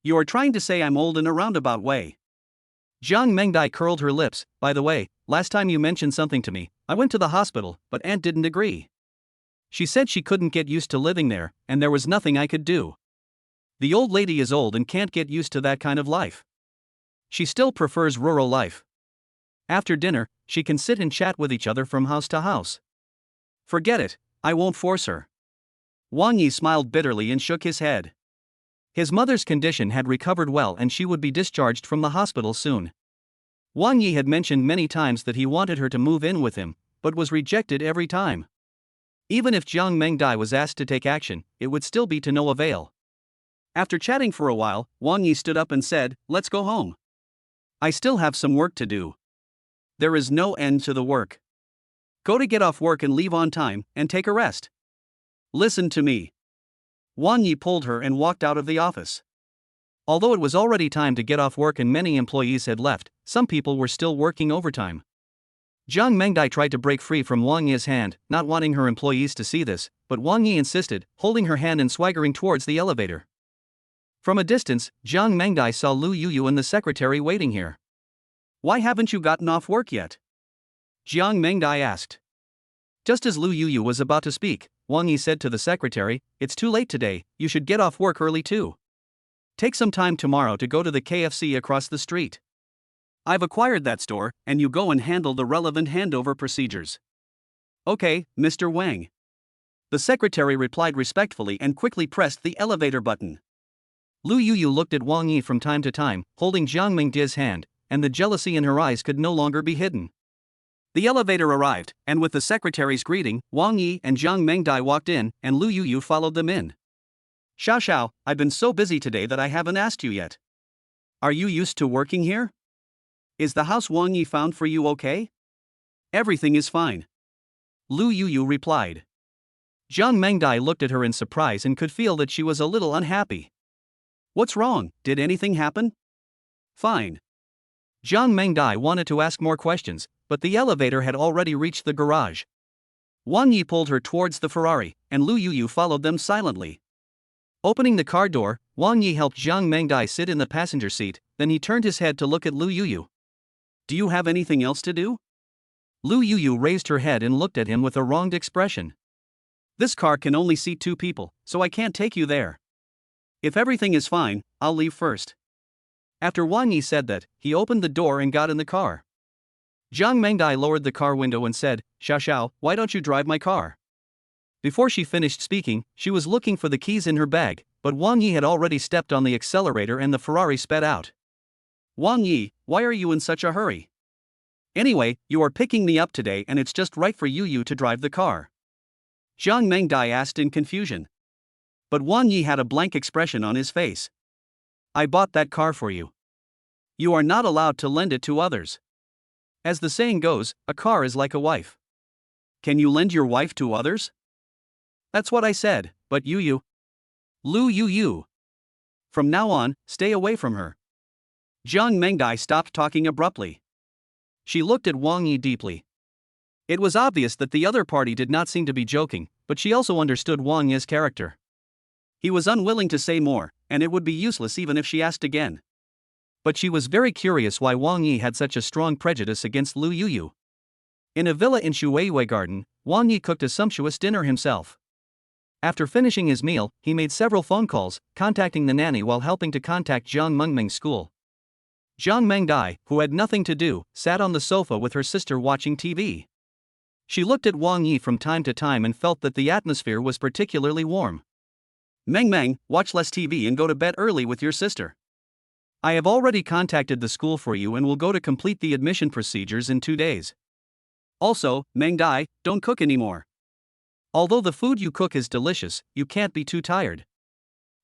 You are trying to say I'm old in a roundabout way." Jiang Mengdai curled her lips. "By the way, last time you mentioned something to me, I went to the hospital, but Aunt didn't agree. She said she couldn't get used to living there, and there was nothing I could do. The old lady is old and can't get used to that kind of life. She still prefers rural life. After dinner, she can sit and chat with each other from house to house." "Forget it, I won't force her." Wang Yi smiled bitterly and shook his head. His mother's condition had recovered well and she would be discharged from the hospital soon. Wang Yi had mentioned many times that he wanted her to move in with him, but was rejected every time. Even if Jiang Mengdai was asked to take action, it would still be to no avail. After chatting for a while, Wang Yi stood up and said, "Let's go home. I still have some work to do." "There is no end to the work. Go to get off work and leave on time, and take a rest. Listen to me." Wang Yi pulled her and walked out of the office. Although it was already time to get off work and many employees had left, some people were still working overtime. Jiang Mengdai tried to break free from Wang Yi's hand, not wanting her employees to see this, but Wang Yi insisted, holding her hand and swaggering towards the elevator. From a distance, Jiang Mengdai saw Lu Yuyu and the secretary waiting here. "Why haven't you gotten off work yet?" Jiang Mengdai asked. Just as Lu Yuyu was about to speak, Wang Yi said to the secretary, "It's too late today, you should get off work early too. Take some time tomorrow to go to the KFC across the street. I've acquired that store, and you go and handle the relevant handover procedures." "Okay, Mr. Wang." The secretary replied respectfully and quickly pressed the elevator button. Lu Yuyu looked at Wang Yi from time to time, holding Jiang Mengdai's hand, and the jealousy in her eyes could no longer be hidden. The elevator arrived, and with the secretary's greeting, Wang Yi and Jiang Mengdai walked in, and Lu Yuyu followed them in. "Xiao, I've been so busy today that I haven't asked you yet. Are you used to working here? Is the house Wang Yi found for you okay?" "Everything is fine," Lu Yuyu replied. Jiang Mengdai looked at her in surprise and could feel that she was a little unhappy. "What's wrong? Did anything happen?" "Fine." Jiang Mengdai wanted to ask more questions, but the elevator had already reached the garage. Wang Yi pulled her towards the Ferrari, and Lu Yuyu followed them silently. Opening the car door, Wang Yi helped Jiang Mengdai sit in the passenger seat, then he turned his head to look at Lu Yuyu. "Do you have anything else to do?" Lu Yuyu raised her head and looked at him with a wronged expression. "This car can only seat 2 people, so I can't take you there. If everything is fine, I'll leave first." After Wang Yi said that, he opened the door and got in the car. Jiang Mengdai lowered the car window and said, Xiao, why don't you drive my car?" Before she finished speaking, she was looking for the keys in her bag, but Wang Yi had already stepped on the accelerator and the Ferrari sped out. "Wang Yi, why are you in such a hurry? Anyway, you are picking me up today and it's just right for you to drive the car." Jiang Mengdai asked in confusion. But Wang Yi had a blank expression on his face. "I bought that car for you. You are not allowed to lend it to others. As the saying goes, a car is like a wife. Can you lend your wife to others?" "That's what I said, but Lu Yuyu. From now on, stay away from her." Jiang Mengdai stopped talking abruptly. She looked at Wang Yi deeply. It was obvious that the other party did not seem to be joking, but she also understood Wang Yi's character. He was unwilling to say more, and it would be useless even if she asked again. But she was very curious why Wang Yi had such a strong prejudice against Lu Yuyu. In a villa in Shuiwei Garden, Wang Yi cooked a sumptuous dinner himself. After finishing his meal, he made several phone calls, contacting the nanny while helping to contact Jiang Mengmeng's school. Jiang Mengdai, who had nothing to do, sat on the sofa with her sister watching TV. She looked at Wang Yi from time to time and felt that the atmosphere was particularly warm. Meng, watch less TV and go to bed early with your sister. I have already contacted the school for you and will go to complete the admission procedures in 2 days. Also, Mengdai, don't cook anymore. Although the food you cook is delicious, you can't be too tired.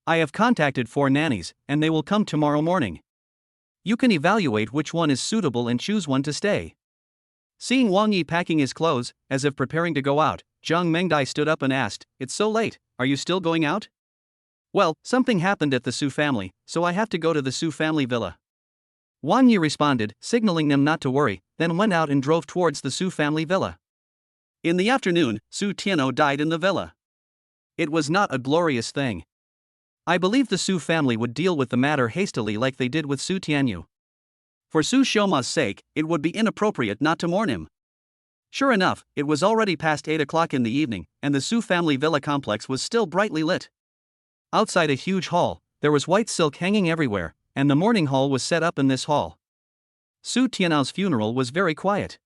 I have contacted 4 nannies, and they will come tomorrow morning. You can evaluate which one is suitable and choose one to stay. Seeing Wang Yi packing his clothes, as if preparing to go out, Jiang Mengdai stood up and asked, "It's so late, are you still going out?" "Well, something happened at the Su family, so I have to go to the Su family villa." Wang Yi responded, signaling them not to worry, then went out and drove towards the Su family villa. In the afternoon, Su Tianyu died in the villa. It was not a glorious thing. I believe the Su family would deal with the matter hastily like they did with Su Tianyu. For Su Xiuma's sake, it would be inappropriate not to mourn him. Sure enough, it was already past 8 o'clock in the evening, and the Su family villa complex was still brightly lit. Outside a huge hall, there was white silk hanging everywhere, and the mourning hall was set up in this hall. Su Tianyu's funeral was very quiet.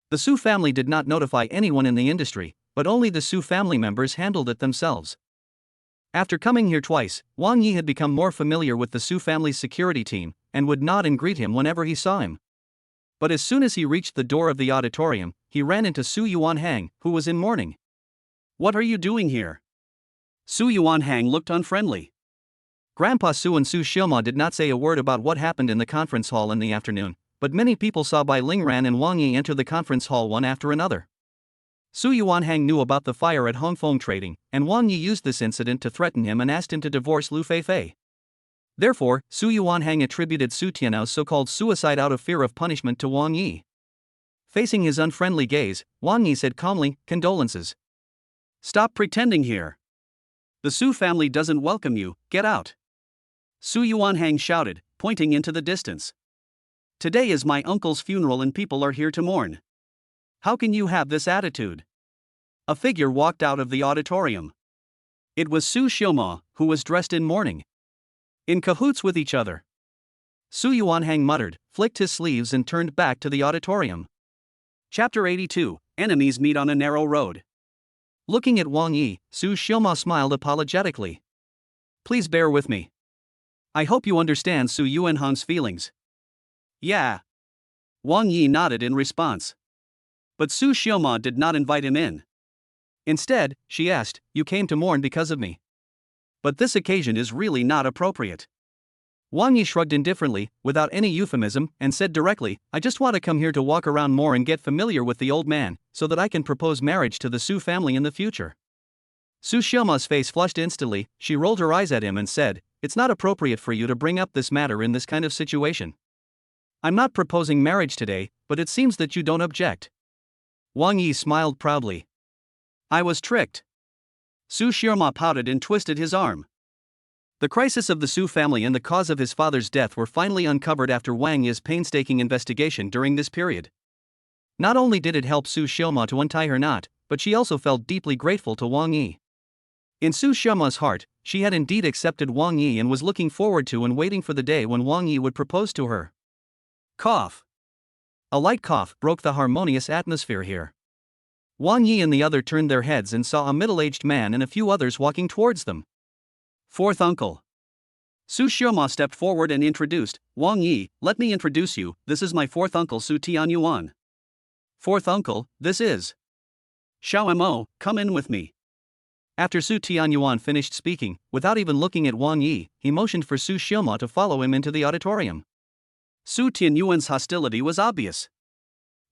The Su family did not notify anyone in the industry, but only the Su family members handled it themselves. After coming here twice, Wang Yi had become more familiar with the Su family's security team, and would nod and greet him whenever he saw him. But as soon as he reached the door of the auditorium, he ran into Su Yuanhang, who was in mourning. "What are you doing here?" Su Yuanhang looked unfriendly. Grandpa Su and Su Xiuma did not say a word about what happened in the conference hall in the afternoon, but many people saw Bai Lingran and Wang Yi enter the conference hall one after another. Su Yuanhang knew about the fire at Hongfeng Trading, and Wang Yi used this incident to threaten him and asked him to divorce Lu Feifei. Therefore, Su Yuanhang attributed Su Tianyu's so-called suicide out of fear of punishment to Wang Yi. Facing his unfriendly gaze, Wang Yi said calmly, "Condolences. Stop pretending here. The Su family doesn't welcome you, get out." Su Yuanhang shouted, pointing into the distance. "Today is my uncle's funeral and people are here to mourn. How can you have this attitude?" A figure walked out of the auditorium. It was Su Xiuma, who was dressed in mourning. In cahoots with each other. Su Yuanhang muttered, flicked his sleeves and turned back to the auditorium. Chapter 82, Enemies Meet on a Narrow Road. Looking at Wang Yi, Su Xiuma smiled apologetically. "Please bear with me. I hope you understand Su Yuanhang's feelings." "Yeah." Wang Yi nodded in response. But Su Xiuma did not invite him in. Instead, she asked, "You came to mourn because of me? But this occasion is really not appropriate." Wang Yi shrugged indifferently, without any euphemism, and said directly, "I just want to come here to walk around more and get familiar with the old man, so that I can propose marriage to the Su family in the future." Su Xiuma's face flushed instantly, she rolled her eyes at him and said, "It's not appropriate for you to bring up this matter in this kind of situation. I'm not proposing marriage today, but it seems that you don't object." Wang Yi smiled proudly. "I was tricked." Su Xiuma pouted and twisted his arm. The crisis of the Su family and the cause of his father's death were finally uncovered after Wang Yi's painstaking investigation during this period. Not only did it help Su Xiuma to untie her knot, but she also felt deeply grateful to Wang Yi. In Su Xiuma's heart, she had indeed accepted Wang Yi and was looking forward to and waiting for the day when Wang Yi would propose to her. Cough. A light cough broke the harmonious atmosphere here. Wang Yi and the other turned their heads and saw a middle-aged man and a few others walking towards them. "Fourth uncle." Su Xiuma stepped forward and introduced, "Wang Yi, let me introduce you, this is my fourth uncle Su Tianyuan." "Fourth uncle, this is." "Xiao Mo, come in with me." After Su Tianyuan finished speaking, without even looking at Wang Yi, he motioned for Su Xiuma to follow him into the auditorium. Su Tianyuan's hostility was obvious.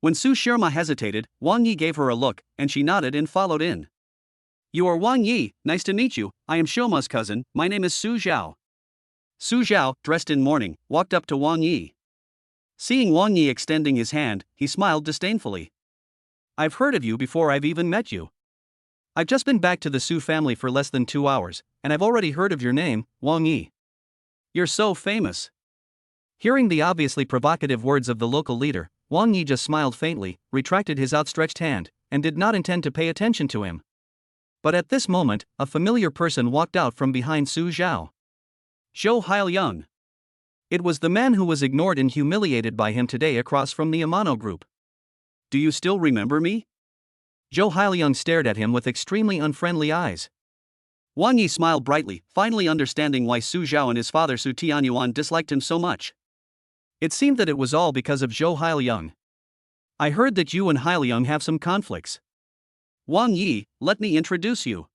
When Su Xiuma hesitated, Wang Yi gave her a look, and she nodded and followed in. "You are Wang Yi, nice to meet you, I am Xiuma's cousin, my name is Su Zhao." Su Zhao, dressed in mourning, walked up to Wang Yi. Seeing Wang Yi extending his hand, he smiled disdainfully. "I've heard of you before I've even met you. I've just been back to the Su family for less than 2 hours, and I've already heard of your name, Wang Yi. You're so famous." Hearing the obviously provocative words of the local leader, Wang Yi just smiled faintly, retracted his outstretched hand, and did not intend to pay attention to him. But at this moment, a familiar person walked out from behind Su Zhao. "Zhou Haiyang." It was the man who was ignored and humiliated by him today across from the Tana Group. Do you still remember me? Zhou Hailiang stared at him with extremely unfriendly eyes. Wang Yi smiled brightly, finally understanding why Su Zhao and his father Su Tianyuan disliked him so much. It seemed that it was all because of Zhou Hailiang. I heard that you and Hailiang have some conflicts. Wang Yi, let me introduce you.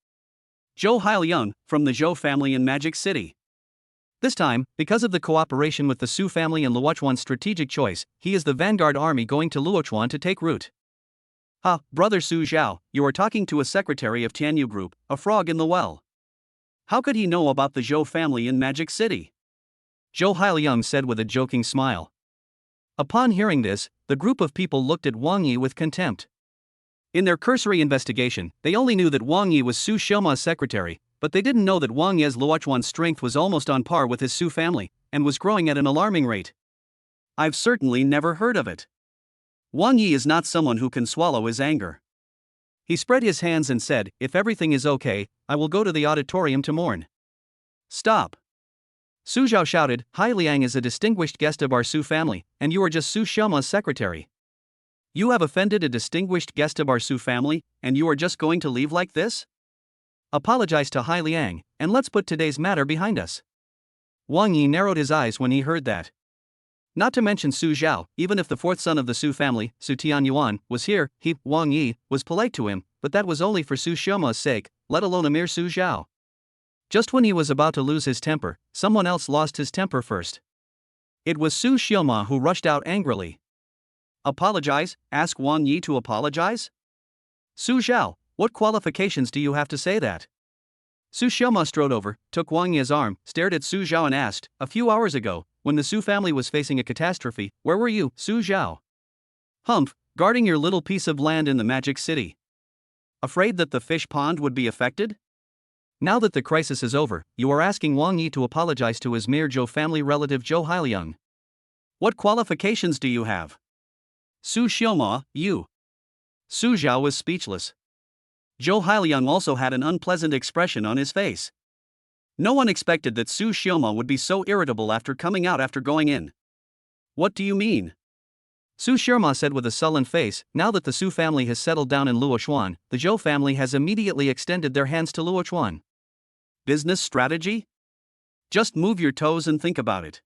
Zhou Hailiang, from the Zhou family in Magic City. This time, because of the cooperation with the Su family and Luochuan's strategic choice, he is the vanguard army going to Luochuan to take root. Ha, brother Su Zhao, you are talking to a secretary of Tana Group, a frog in the well. How could he know about the Zhou family in Magic City? Zhou Hailiang said with a joking smile. Upon hearing this, the group of people looked at Wang Yi with contempt. In their cursory investigation, they only knew that Wang Yi was Su Xiaoma's secretary, but they didn't know that Wang Yi's Luochuan's strength was almost on par with his Su family, and was growing at an alarming rate. I've certainly never heard of it. Wang Yi is not someone who can swallow his anger. He spread his hands and said, if everything is okay, I will go to the auditorium to mourn. Stop. Su Zhao shouted, Hailiang is a distinguished guest of our Su family, and you are just Su Xiaoma's secretary. You have offended a distinguished guest of our Su family, and you are just going to leave like this? Apologize to Hailiang, and let's put today's matter behind us. Wang Yi narrowed his eyes when he heard that. Not to mention Su Zhao, even if the fourth son of the Su family, Su Tianyuan, was here, he, Wang Yi, was polite to him, but that was only for Su Xiaoma's sake, let alone a mere Su Zhao. Just when he was about to lose his temper, someone else lost his temper first. It was Su Xiaoma who rushed out angrily. Apologize? Ask Wang Yi to apologize? Su Zhao, what qualifications do you have to say that? Su Xiaoma strode over, took Wang Yi's arm, stared at Su Zhao and asked, a few hours ago, when the Su family was facing a catastrophe, where were you, Su Zhao? Humph, guarding your little piece of land in the Magic City. Afraid that the fish pond would be affected? Now that the crisis is over, you are asking Wang Yi to apologize to his mere Zhou family relative Zhou Hailiang. What qualifications do you have? Su Xiaoma, you. Su Zhao was speechless. Zhou Hailiang also had an unpleasant expression on his face. No one expected that Su Xiaoma would be so irritable after coming out after going in. What do you mean? Su Xiaoma said with a sullen face, now that the Su family has settled down in Luochuan, the Zhou family has immediately extended their hands to Luochuan. Business strategy? Just move your toes and think about it.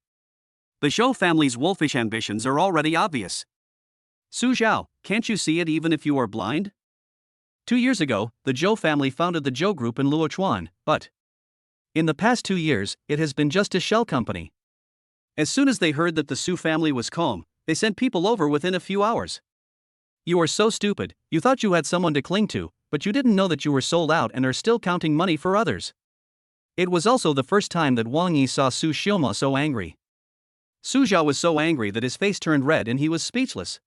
The Zhou family's wolfish ambitions are already obvious. Su Zhao, can't you see it even if you are blind? 2 years ago, the Zhou family founded the Zhou Group in Luochuan, but in the past 2 years, it has been just a shell company. As soon as they heard that the Su family was calm, they sent people over within a few hours. You are so stupid, you thought you had someone to cling to, but you didn't know that you were sold out and are still counting money for others. It was also the first time that Wang Yi saw Su Xiaoma so angry. Su Zhao was so angry that his face turned red and he was speechless.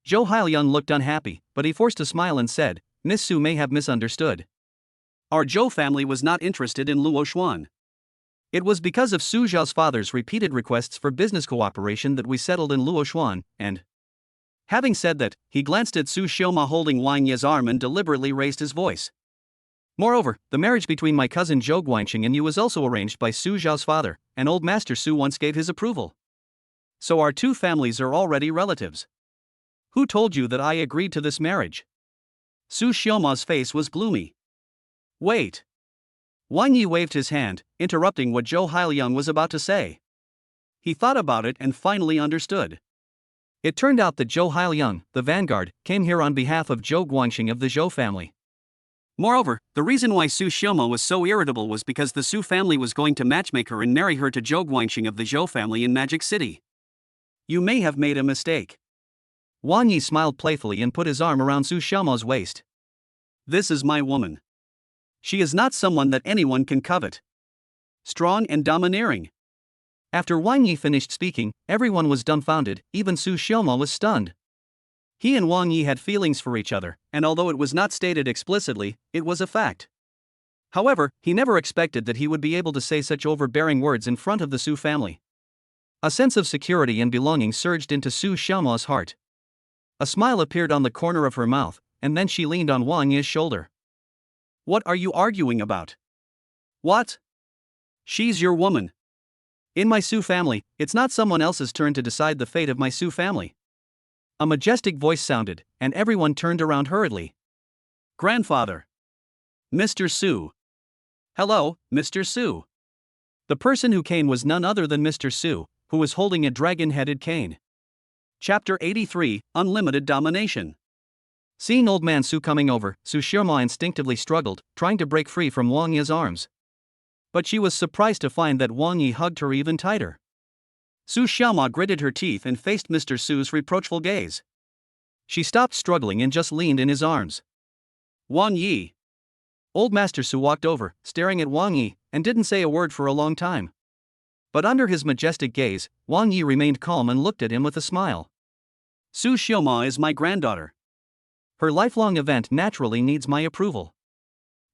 Zhou Hailiang looked unhappy, but he forced a smile and said, Miss Su may have misunderstood. Our Zhou family was not interested in Luochuan. It was because of Su Zhao's father's repeated requests for business cooperation that we settled in Luochuan, and having said that, he glanced at Su Xiaoma holding Wang Yi's arm and deliberately raised his voice. Moreover, the marriage between my cousin Zhou Guangxing and you was also arranged by Su Zhao's father, and old Master Su once gave his approval. So our two families are already relatives. Who told you that I agreed to this marriage? Su Xiaoma's face was gloomy. Wait. Wang Yi waved his hand, interrupting what Zhou Hailiang was about to say. He thought about it and finally understood. It turned out that Zhou Hailiang, the vanguard, came here on behalf of Zhou Guangxing of the Zhou family. Moreover, the reason why Su Xiaoma was so irritable was because the Su family was going to matchmake her and marry her to Zhou Guangxing of the Zhou family in Magic City. You may have made a mistake. Wang Yi smiled playfully and put his arm around Su Xiaoma's waist. This is my woman. She is not someone that anyone can covet. Strong and domineering. After Wang Yi finished speaking, everyone was dumbfounded, even Su Xiaoma was stunned. He and Wang Yi had feelings for each other, and although it was not stated explicitly, it was a fact. However, he never expected that he would be able to say such overbearing words in front of the Su family. A sense of security and belonging surged into Su Xiaoma's heart. A smile appeared on the corner of her mouth, and then she leaned on Wang Yi's shoulder. What are you arguing about? What? She's your woman. In my Su family, it's not someone else's turn to decide the fate of my Su family. A majestic voice sounded, and everyone turned around hurriedly. Grandfather. Mr. Su. Hello, Mr. Su. The person who came was none other than Mr. Su, who was holding a dragon-headed cane. Chapter 83, Unlimited Domination. Seeing Old Man Su coming over, Su Xiaoma instinctively struggled, trying to break free from Wang Yi's arms. But she was surprised to find that Wang Yi hugged her even tighter. Su Xiaoma gritted her teeth and faced Mr. Su's reproachful gaze. She stopped struggling and just leaned in his arms. Wang Yi. Old Master Su walked over, staring at Wang Yi, and didn't say a word for a long time. But under his majestic gaze, Wang Yi remained calm and looked at him with a smile. Su Xiaoma is my granddaughter. Her lifelong event naturally needs my approval.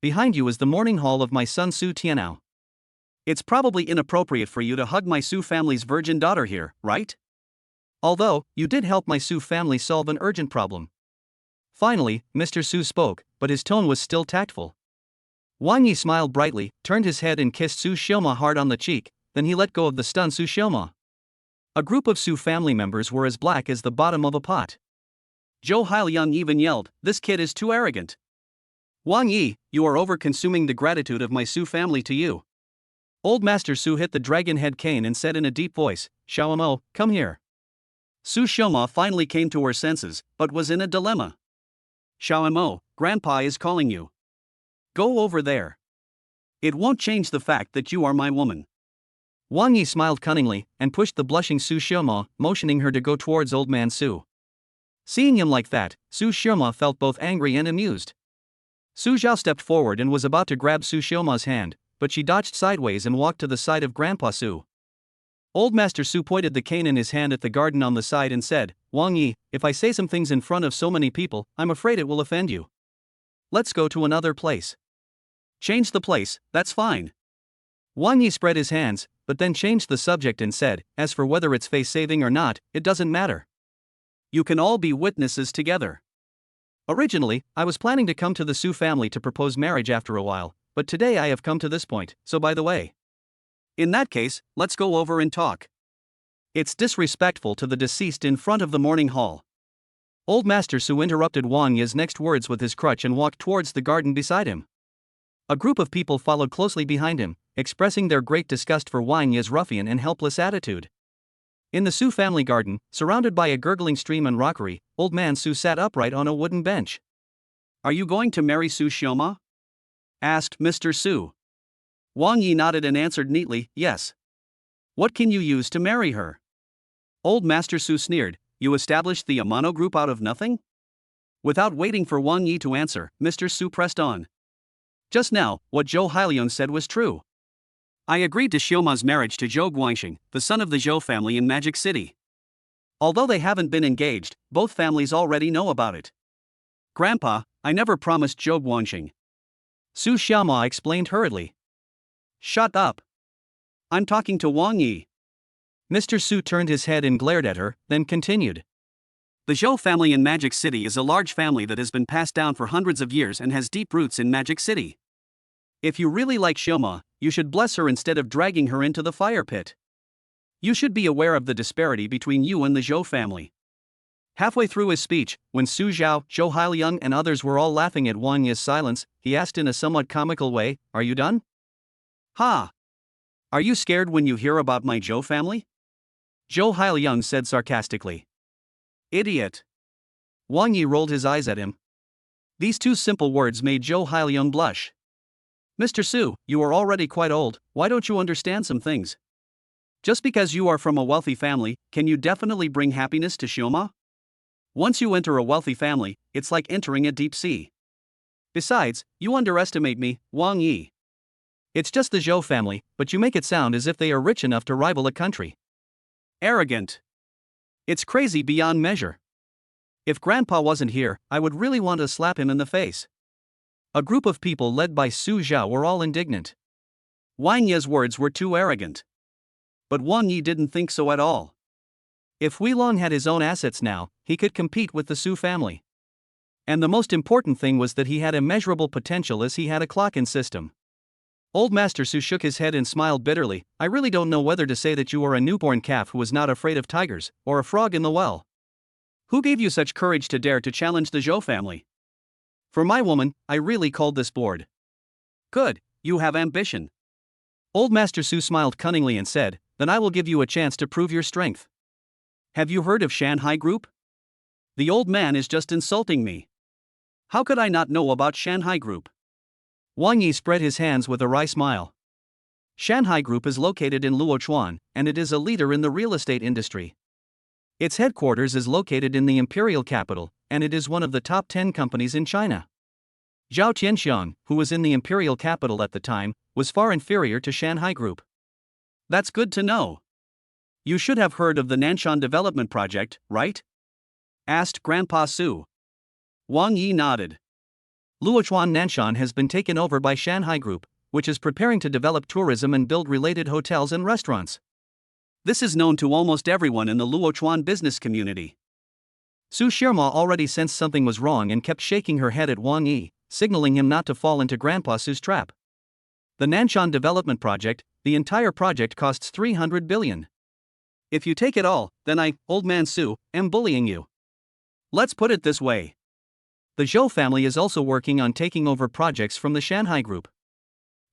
Behind you is the mourning hall of my son Su Tianao. It's probably inappropriate for you to hug my Su family's virgin daughter here, right? Although, you did help my Su family solve an urgent problem. Finally, Mr. Su spoke, but his tone was still tactful. Wang Yi smiled brightly, turned his head and kissed Su Xiaoma hard on the cheek, then he let go of the stunned Su Xiaoma. A group of Su family members were as black as the bottom of a pot. Zhou Hailiang even yelled, "This kid is too arrogant. Wang Yi, you are over-consuming the gratitude of my Su family to you." Old Master Su hit the dragon head cane and said in a deep voice, "Xiaomo, come here." Su Xiaoma finally came to her senses, but was in a dilemma. "Xiaomo, Grandpa is calling you. Go over there. It won't change the fact that you are my woman." Wang Yi smiled cunningly, and pushed the blushing Su Xiaoma, motioning her to go towards Old Man Su. Seeing him like that, Su Xiaoma felt both angry and amused. Su Zhao stepped forward and was about to grab Su Xiaoma's hand, but she dodged sideways and walked to the side of Grandpa Su. Old Master Su pointed the cane in his hand at the garden on the side and said, "Wang Yi, if I say some things in front of so many people, I'm afraid it will offend you. Let's go to another place." "Change the place, that's fine." Wang Yi spread his hands, but then changed the subject and said, "As for whether it's face-saving or not, it doesn't matter. You can all be witnesses together. Originally, I was planning to come to the Su family to propose marriage after a while, but today I have come to this point, so by the way. In that case, let's go over and talk. It's disrespectful to the deceased in front of the mourning hall." Old Master Su interrupted Wang Yi's next words with his crutch and walked towards the garden beside him. A group of people followed closely behind him, expressing their great disgust for Wang Yi's ruffian and helpless attitude. In the Su family garden, surrounded by a gurgling stream and rockery, Old Man Su sat upright on a wooden bench. "Are you going to marry Su Xiaoma?" asked Mr. Su. Wang Yi nodded and answered neatly, "Yes." "What can you use to marry her?" Old Master Su sneered, "You established the Amano Group out of nothing?" Without waiting for Wang Yi to answer, Mr. Su pressed on. "Just now, what Zhou Hailiang said was true. I agreed to Xiaoma's marriage to Zhou Guangxing, the son of the Zhou family in Magic City. Although they haven't been engaged, both families already know about it. Grandpa, I never promised Zhou Guangxing." Su Xiaoma explained hurriedly. "Shut up. I'm talking to Wang Yi." Mr. Su turned his head and glared at her, then continued. "The Zhou family in Magic City is a large family that has been passed down for hundreds of years and has deep roots in Magic City. If you really like Xiaoma, you should bless her instead of dragging her into the fire pit. You should be aware of the disparity between you and the Zhou family." Halfway through his speech, when Su Zhao, Zhou Hailiang and others were all laughing at Wang Yi's silence, he asked in a somewhat comical way, "Are you done?" "Ha! Are you scared when you hear about my Zhou family?" Zhou Hailiang said sarcastically. "Idiot." Wang Yi rolled his eyes at him. These two simple words made Zhou Hailiang blush. "Mr. Su, you are already quite old, why don't you understand some things? Just because you are from a wealthy family, can you definitely bring happiness to Xiaoma? Once you enter a wealthy family, it's like entering a deep sea. Besides, you underestimate me, Wang Yi. It's just the Zhou family, but you make it sound as if they are rich enough to rival a country. Arrogant. It's crazy beyond measure. If Grandpa wasn't here, I would really want to slap him in the face." A group of people led by Su Zhao were all indignant. Wang Yi's words were too arrogant. But Wang Yi didn't think so at all. If Huilong had his own assets now, he could compete with the Su family. And the most important thing was that he had immeasurable potential as he had a clock-in system. Old Master Su shook his head and smiled bitterly. I really don't know whether to say that you are a newborn calf who is not afraid of tigers, or a frog in the well. Who gave you such courage to dare to challenge the Zhou family? For my woman, I really called this board. Good, you have ambition. Old Master Su smiled cunningly and said, then I will give you a chance to prove your strength. Have you heard of Shanghai Group? The old man is just insulting me. How could I not know about Shanghai Group? Wang Yi spread his hands with a wry smile. Shanghai Group is located in Luochuan, and it is a leader in the real estate industry. Its headquarters is located in the imperial capital, and it is one of the top 10 companies in China. Zhao Tianxiang, who was in the imperial capital at the time, was far inferior to Shanghai Group. That's good to know. You should have heard of the Nanshan Development Project, right? Asked Grandpa Su. Wang Yi nodded. Luochuan Nanshan has been taken over by Shanghai Group, which is preparing to develop tourism and build related hotels and restaurants. This is known to almost everyone in the Luochuan business community. Su Shirma already sensed something was wrong and kept shaking her head at Wang Yi, signaling him not to fall into Grandpa Su's trap. The Nanshan Development Project, the entire project costs 300 billion. If you take it all, then I, Old Man Su, am bullying you. Let's put it this way. The Zhou family is also working on taking over projects from the Shanghai Group.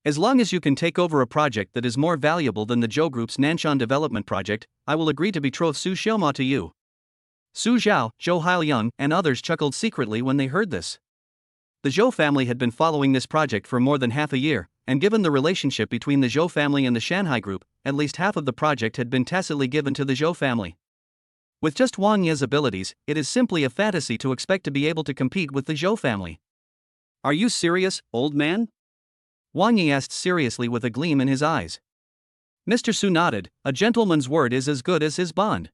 As long as you can take over a project that is more valuable than the Zhou Group's Nanshan Development Project, I will agree to betroth Su Xiaoma to you. Su Zhao, Zhou Hailiang, and others chuckled secretly when they heard this. The Zhou family had been following this project for more than half a year, and given the relationship between the Zhou family and the Shanghai Group, at least half of the project had been tacitly given to the Zhou family. With just Wang Yi's abilities, it is simply a fantasy to expect to be able to compete with the Zhou family. Are you serious, old man? Wang Yi asked seriously with a gleam in his eyes. Mr. Su nodded. A gentleman's word is as good as his bond.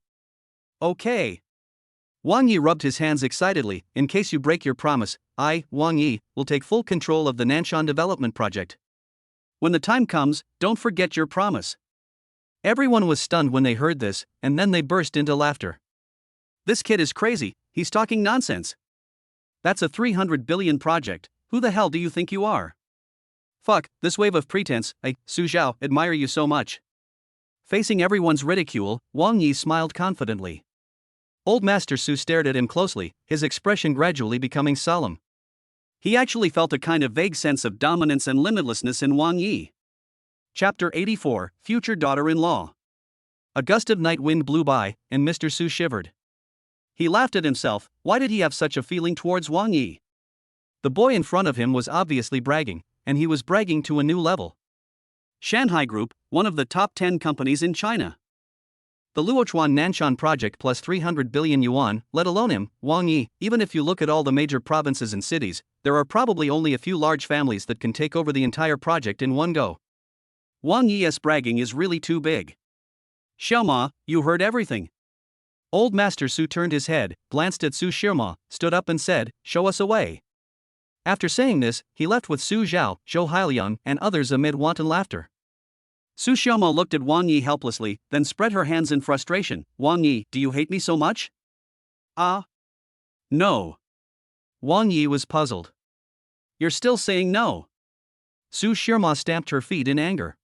Okay. Wang Yi rubbed his hands excitedly. In case you break your promise, I, Wang Yi, will take full control of the Nanshan Development Project. When the time comes, don't forget your promise. Everyone was stunned when they heard this, and then they burst into laughter. This kid is crazy, he's talking nonsense. That's a 300 billion project, who the hell do you think you are? Fuck, this wave of pretense, I, Su Zhao, admire you so much. Facing everyone's ridicule, Wang Yi smiled confidently. Old Master Su stared at him closely, his expression gradually becoming solemn. He actually felt a kind of vague sense of dominance and limitlessness in Wang Yi. Chapter 84, Future Daughter-in-Law. A gust of night wind blew by, and Mr. Su shivered. He laughed at himself. Why did he have such a feeling towards Wang Yi? The boy in front of him was obviously bragging, and he was bragging to a new level. Shanghai Group, one of the top 10 companies in China. The Luochuan Nanshan project plus 300 billion yuan, let alone him, Wang Yi. Even if you look at all the major provinces and cities, there are probably only a few large families that can take over the entire project in one go. Wang Yi's bragging is really too big. Xiaoma, you heard everything. Old Master Su turned his head, glanced at Su Shirma, stood up and said, show us a way. After saying this, he left with Su Zhao, Zhou Hailiang, and others amid wanton laughter. Su Xiaoma looked at Wang Yi helplessly, then spread her hands in frustration. Wang Yi, do you hate me so much? No. Wang Yi was puzzled. You're still saying no. Su Shirma stamped her feet in anger.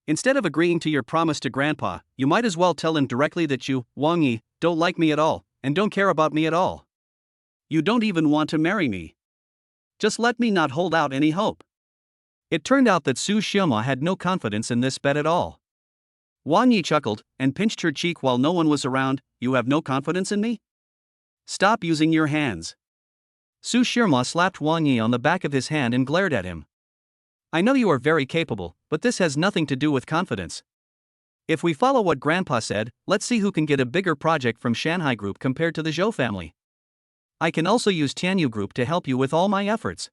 Instead of agreeing to your promise to Grandpa, you might as well tell him directly that you, Wang Yi, don't like me at all, and don't care about me at all. You don't even want to marry me. Just let me not hold out any hope. It turned out that Su Xiaoma had no confidence in this bet at all. Wang Yi chuckled, and pinched her cheek while no one was around. You have no confidence in me? Stop using your hands. Su Shirma slapped Wang Yi on the back of his hand and glared at him. I know you are very capable, but this has nothing to do with confidence. If we follow what Grandpa said, let's see who can get a bigger project from Shanghai Group compared to the Zhou family. I can also use Tianyu Group to help you with all my efforts.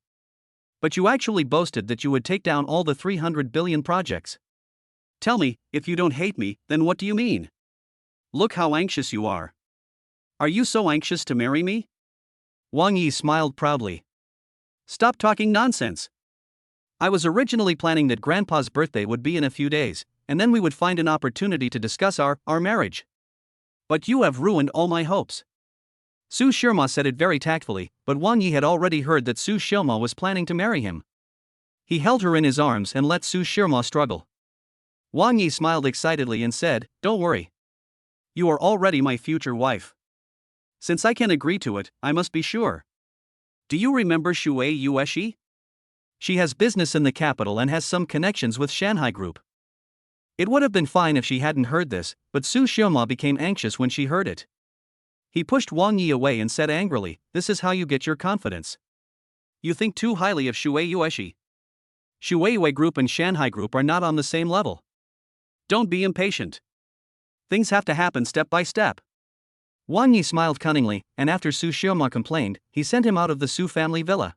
But you actually boasted that you would take down all the 300 billion projects. Tell me, if you don't hate me, then what do you mean? Look how anxious you are. Are you so anxious to marry me? Wang Yi smiled proudly. Stop talking nonsense. I was originally planning that Grandpa's birthday would be in a few days, and then we would find an opportunity to discuss our marriage. But you have ruined all my hopes. Su Shirma said it very tactfully, but Wang Yi had already heard that Su Xiaoma was planning to marry him. He held her in his arms and let Su Shirma struggle. Wang Yi smiled excitedly and said, "Don't worry. You are already my future wife. Since I can agree to it, I must be sure. Do you remember Shui Yueshi? She has business in the capital and has some connections with Shanghai Group." It would have been fine if she hadn't heard this, but Su Shirma became anxious when she heard it. He pushed Wang Yi away and said angrily, "This is how you get your confidence. You think too highly of Shui Yueshi. Shui Group and Shanghai Group are not on the same level. Don't be impatient. Things have to happen step by step." Wang Yi smiled cunningly, and after Su Shirma complained, he sent him out of the Su family villa.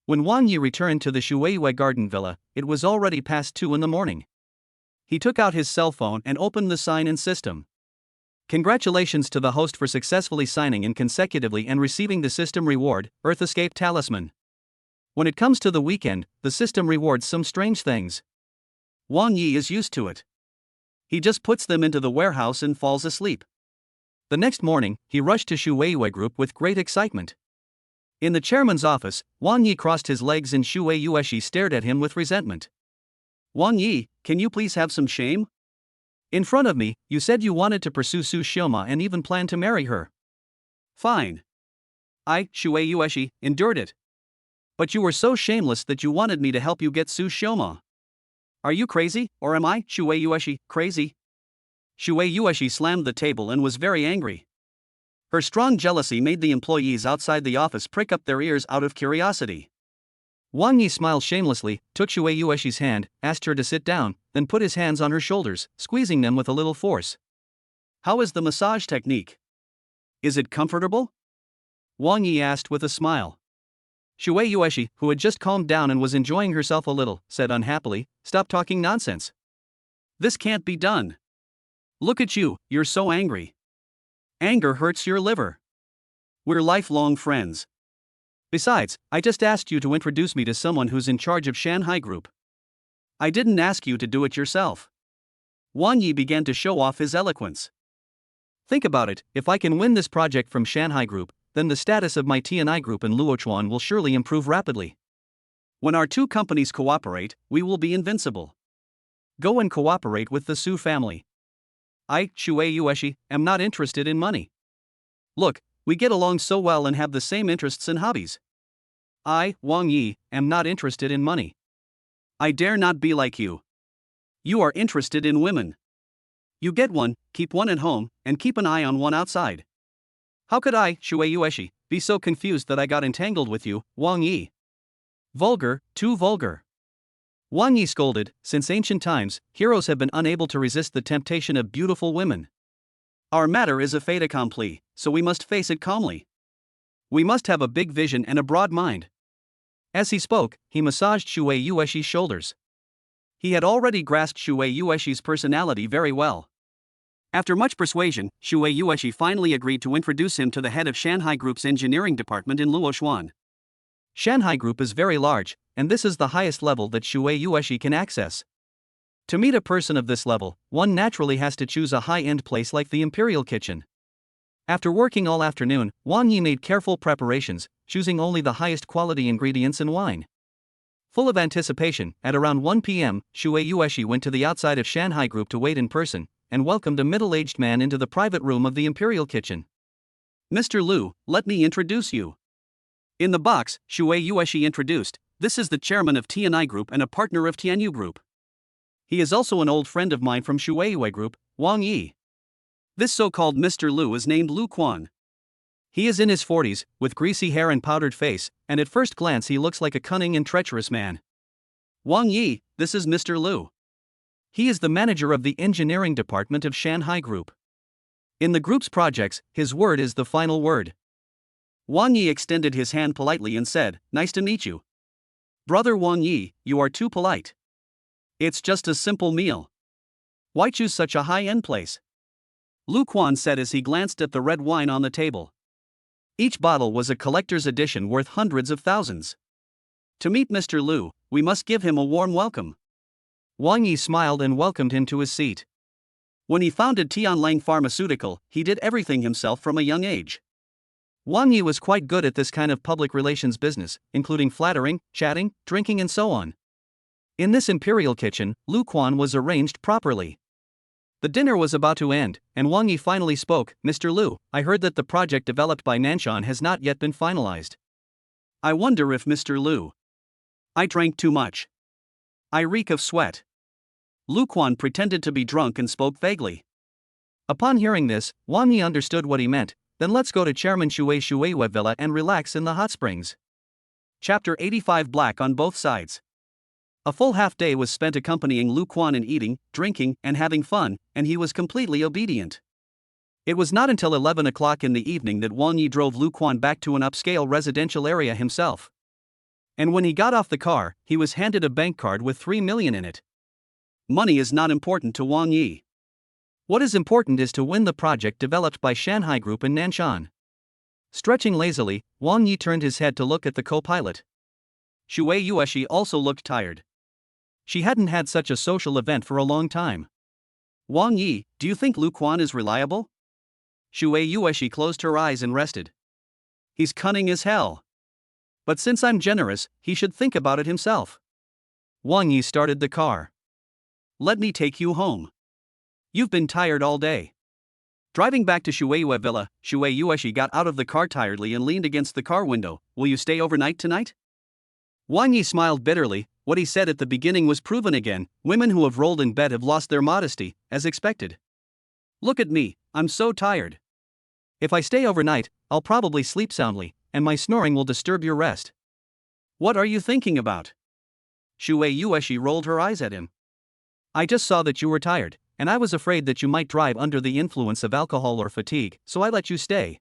When Wang Yi returned to the Shuiwei garden villa, it was already past 2 in the morning. He took out his cell phone and opened the sign-in system. Congratulations to the host for successfully signing in consecutively and receiving the system reward, Earth Escape Talisman. When it comes to the weekend, the system rewards some strange things. Wang Yi is used to it. He just puts them into the warehouse and falls asleep. The next morning, he rushed to Shuiwei Group with great excitement. In the chairman's office, Wang Yi crossed his legs and Shui Yueshi stared at him with resentment. "Wang Yi, can you please have some shame? In front of me, you said you wanted to pursue Su Shirma and even planned to marry her. Fine. I, Shui Yueshi, endured it. But you were so shameless that you wanted me to help you get Su Shirma. Are you crazy, or am I, Shui Yueshi, crazy?" Shui Yueshi slammed the table and was very angry. Her strong jealousy made the employees outside the office prick up their ears out of curiosity. Wang Yi smiled shamelessly, took Shui Yueshi's hand, asked her to sit down, then put his hands on her shoulders, squeezing them with a little force. "How is the massage technique? Is it comfortable?" Wang Yi asked with a smile. Shui Yueshi, who had just calmed down and was enjoying herself a little, said unhappily, "Stop talking nonsense. This can't be done. Look at you, you're so angry. Anger hurts your liver. We're lifelong friends. Besides, I just asked you to introduce me to someone who's in charge of Shanghai Group. I didn't ask you to do it yourself." Wang Yi began to show off his eloquence. "Think about it, if I can win this project from Shanghai Group, then the status of my Tana Group in Luochuan will surely improve rapidly. When our two companies cooperate, we will be invincible. Go and cooperate with the Su family. I, Shui Yueshi, am not interested in money. Look, we get along so well and have the same interests and hobbies. I, Wang Yi, am not interested in money. I dare not be like you. You are interested in women. You get one, keep one at home, and keep an eye on one outside. How could I, Shui Yueshi, be so confused that I got entangled with you, Wang Yi? Vulgar, too vulgar." Wang Yi scolded, "Since ancient times, heroes have been unable to resist the temptation of beautiful women. Our matter is a fait accompli, so we must face it calmly. We must have a big vision and a broad mind." As he spoke, he massaged Shui Yueshi's shoulders. He had already grasped Shui Yueshi's personality very well. After much persuasion, Shui Yueshi finally agreed to introduce him to the head of Shanghai Group's engineering department in Luochuan. Shanghai Group is very large, and this is the highest level that Shui Yueshi can access. To meet a person of this level, one naturally has to choose a high-end place like the Imperial Kitchen. After working all afternoon, Wang Yi made careful preparations, choosing only the highest quality ingredients and wine. Full of anticipation, at around 1 p.m., Shui Yueshi went to the outside of Shanghai Group to wait in person, and welcomed a middle-aged man into the private room of the Imperial Kitchen. "Mr. Liu, let me introduce you." In the box, Shui Yueshi introduced, "This is the chairman of Tianai Group and a partner of Tianyu Group. He is also an old friend of mine from Shuiwei Group, Wang Yi. This so-called Mr. Liu is named Lu Quan. He is in his 40s, with greasy hair and powdered face, and at first glance he looks like a cunning and treacherous man. Wang Yi, this is Mr. Liu. He is the manager of the engineering department of Shanghai Group. In the group's projects, his word is the final word." Wang Yi extended his hand politely and said, "Nice to meet you. Brother Wang Yi, you are too polite. It's just a simple meal. Why choose such a high-end place?" Lu Quan said as he glanced at the red wine on the table. Each bottle was a collector's edition worth hundreds of thousands. "To meet Mr. Liu, we must give him a warm welcome." Wang Yi smiled and welcomed him to his seat. When he founded Tianlang Pharmaceutical, he did everything himself from a young age. Wang Yi was quite good at this kind of public relations business, including flattering, chatting, drinking and so on. In this imperial kitchen, Lu Quan was arranged properly. The dinner was about to end, and Wang Yi finally spoke. Mr. Lu, I heard that the project developed by Nanshan has not yet been finalized. I wonder if Mr. Lu. I drank too much. I reek of sweat. Lu Quan pretended to be drunk and spoke vaguely. Upon hearing this, Wang Yi understood what he meant. Then let's go to Chairman Shuei Villa and relax in the hot springs. Chapter 85. Black on both sides. A full half day was spent accompanying Lu Quan in eating, drinking, and having fun, and he was completely obedient. It was not until 11 o'clock in the evening that Wang Yi drove Lu Quan back to an upscale residential area himself. And when he got off the car, he was handed a bank card with 3 million in it. Money is not important to Wang Yi. What is important is to win the project developed by Shanghai Group in Nanshan. Stretching lazily, Wang Yi turned his head to look at the co-pilot. Shuei Yueshi also looked tired. She hadn't had such a social event for a long time. Wang Yi, do you think Lu Quan is reliable? Shuei Yueshi closed her eyes and rested. He's cunning as hell. But since I'm generous, he should think about it himself. Wang Yi started the car. Let me take you home. You've been tired all day. Driving back to Shuei Villa, Shuei Yueshi got out of the car tiredly and leaned against the car window. Will you stay overnight tonight? Wang Yi smiled bitterly. What he said at the beginning was proven again. Women who have rolled in bed have lost their modesty, as expected. Look at me, I'm so tired. If I stay overnight, I'll probably sleep soundly, and my snoring will disturb your rest. What are you thinking about? Shuei Yueshi rolled her eyes at him. I just saw that you were tired, and I was afraid that you might drive under the influence of alcohol or fatigue, so I let you stay.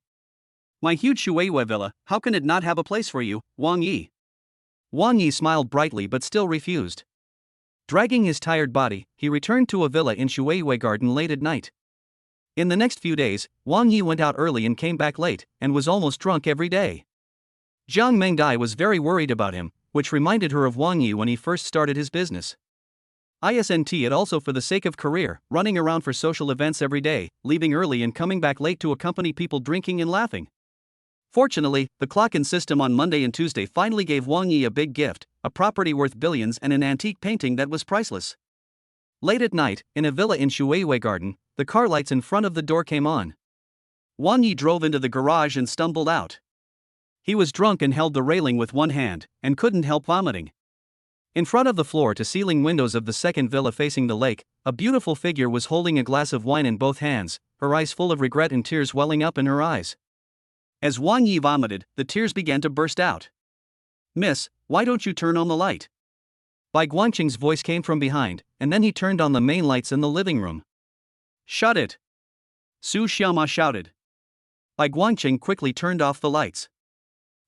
My huge Shuei Villa, how can it not have a place for you, Wang Yi? Wang Yi smiled brightly but still refused. Dragging his tired body, he returned to a villa in Shuei Garden late at night. In the next few days, Wang Yi went out early and came back late, and was almost drunk every day. Jiang Mengdai was very worried about him, which reminded her of Wang Yi when he first started his business. Isn't it also for the sake of career, running around for social events every day, leaving early and coming back late to accompany people drinking and laughing? Fortunately, the clock-in system on Monday and Tuesday finally gave Wang Yi a big gift, a property worth billions and an antique painting that was priceless. Late at night, in a villa in Shuei Garden, the car lights in front of the door came on. Wang Yi drove into the garage and stumbled out. He was drunk and held the railing with one hand, and couldn't help vomiting. In front of the floor-to-ceiling windows of the second villa facing the lake, a beautiful figure was holding a glass of wine in both hands, her eyes full of regret and tears welling up in her eyes. As Wang Yi vomited, the tears began to burst out. Miss, why don't you turn on the light? Bai Guangqing's voice came from behind, and then he turned on the main lights in the living room. Shut it! Su Xiaoma shouted. Bai Guangqing quickly turned off the lights.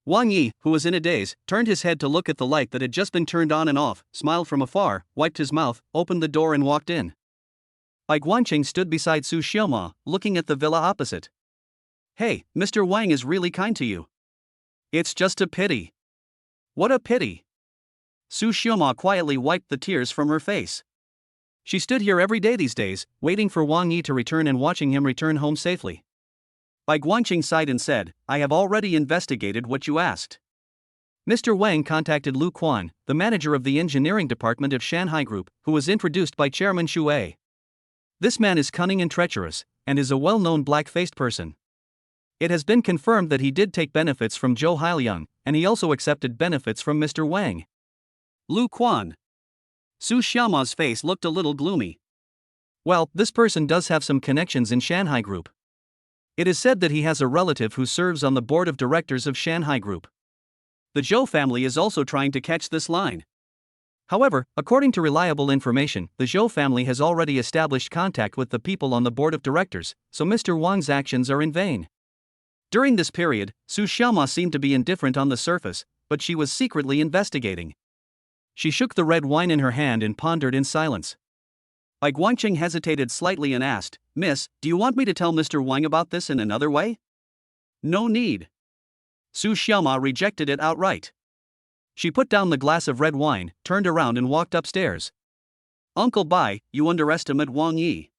Wang Yi, who was in a daze, turned his head to look at the light that had just been turned on and off, smiled from afar, wiped his mouth, opened the door and walked in. Bai Guangqing stood beside Su Xiaoma, looking at the villa opposite. Hey, Mr. Wang is really kind to you. It's just a pity. What a pity. Su Xiaoma quietly wiped the tears from her face. She stood here every day these days, waiting for Wang Yi to return and watching him return home safely. Bai Guangqing sighed and said, I have already investigated what you asked. Mr. Wang contacted Lu Quan, the manager of the engineering department of Shanghai Group, who was introduced by Chairman Shuei. This man is cunning and treacherous, and is a well-known black-faced person. It has been confirmed that he did take benefits from Zhou Hailiang, and he also accepted benefits from Mr. Wang. Lu Quan. Su Xiaoma's face looked a little gloomy. Well, this person does have some connections in Shanghai Group. It is said that he has a relative who serves on the board of directors of Shanghai Group. The Zhou family is also trying to catch this line. However, according to reliable information, the Zhou family has already established contact with the people on the board of directors, so Mr. Wang's actions are in vain. During this period, Su Xiaoma seemed to be indifferent on the surface, but she was secretly investigating. She shook the red wine in her hand and pondered in silence. Bai Guangqing hesitated slightly and asked, Miss, do you want me to tell Mr. Wang about this in another way? No need. Su Xiaoma rejected it outright. She put down the glass of red wine, turned around and walked upstairs. Uncle Bai, you underestimate Wang Yi.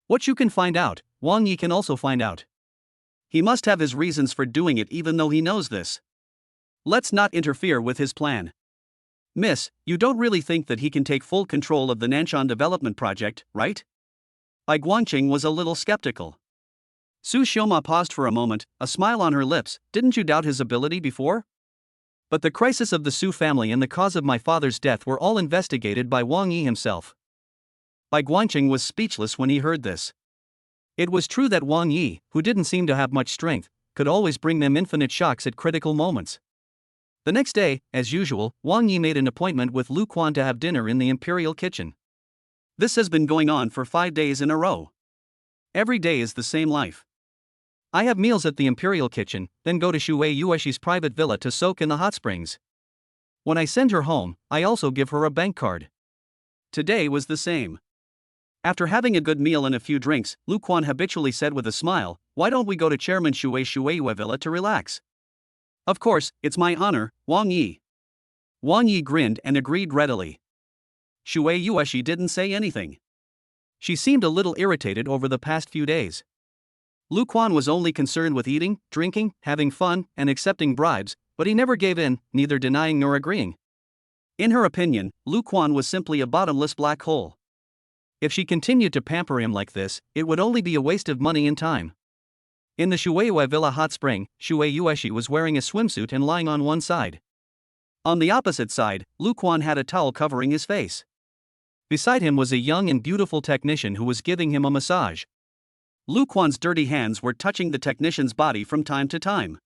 What you can find out, Wang Yi can also find out. He must have his reasons for doing it even though he knows this. Let's not interfere with his plan. Miss, you don't really think that he can take full control of the Nanshan development project, right? Bai Guangqing was a little skeptical. Su Xioma paused for a moment, a smile on her lips. Didn't you doubt his ability before? But the crisis of the Su family and the cause of my father's death were all investigated by Wang Yi himself. Bai Guangqing was speechless when he heard this. It was true that Wang Yi, who didn't seem to have much strength, could always bring them infinite shocks at critical moments. The next day, as usual, Wang Yi made an appointment with Lu Quan to have dinner in the imperial kitchen. This has been going on for 5 days in a row. Every day is the same life. I have meals at the imperial kitchen, then go to Shui Yueshi's private villa to soak in the hot springs. When I send her home, I also give her a bank card. Today was the same. After having a good meal and a few drinks, Lu Quan habitually said with a smile, "Why don't we go to Chairman Shui's villa to relax?" "Of course, it's my honor, Wang Yi." Wang Yi grinned and agreed readily. Shui Yueshi didn't say anything. She seemed a little irritated over the past few days. Lu Quan was only concerned with eating, drinking, having fun, and accepting bribes, but he never gave in, neither denying nor agreeing. In her opinion, Lu Quan was simply a bottomless black hole. If she continued to pamper him like this, it would only be a waste of money and time. In the Shui Villa hot spring, Shui Yueshi was wearing a swimsuit and lying on one side. On the opposite side, Lu Quan had a towel covering his face. Beside him was a young and beautiful technician who was giving him a massage. Lu Quan's dirty hands were touching the technician's body from time to time.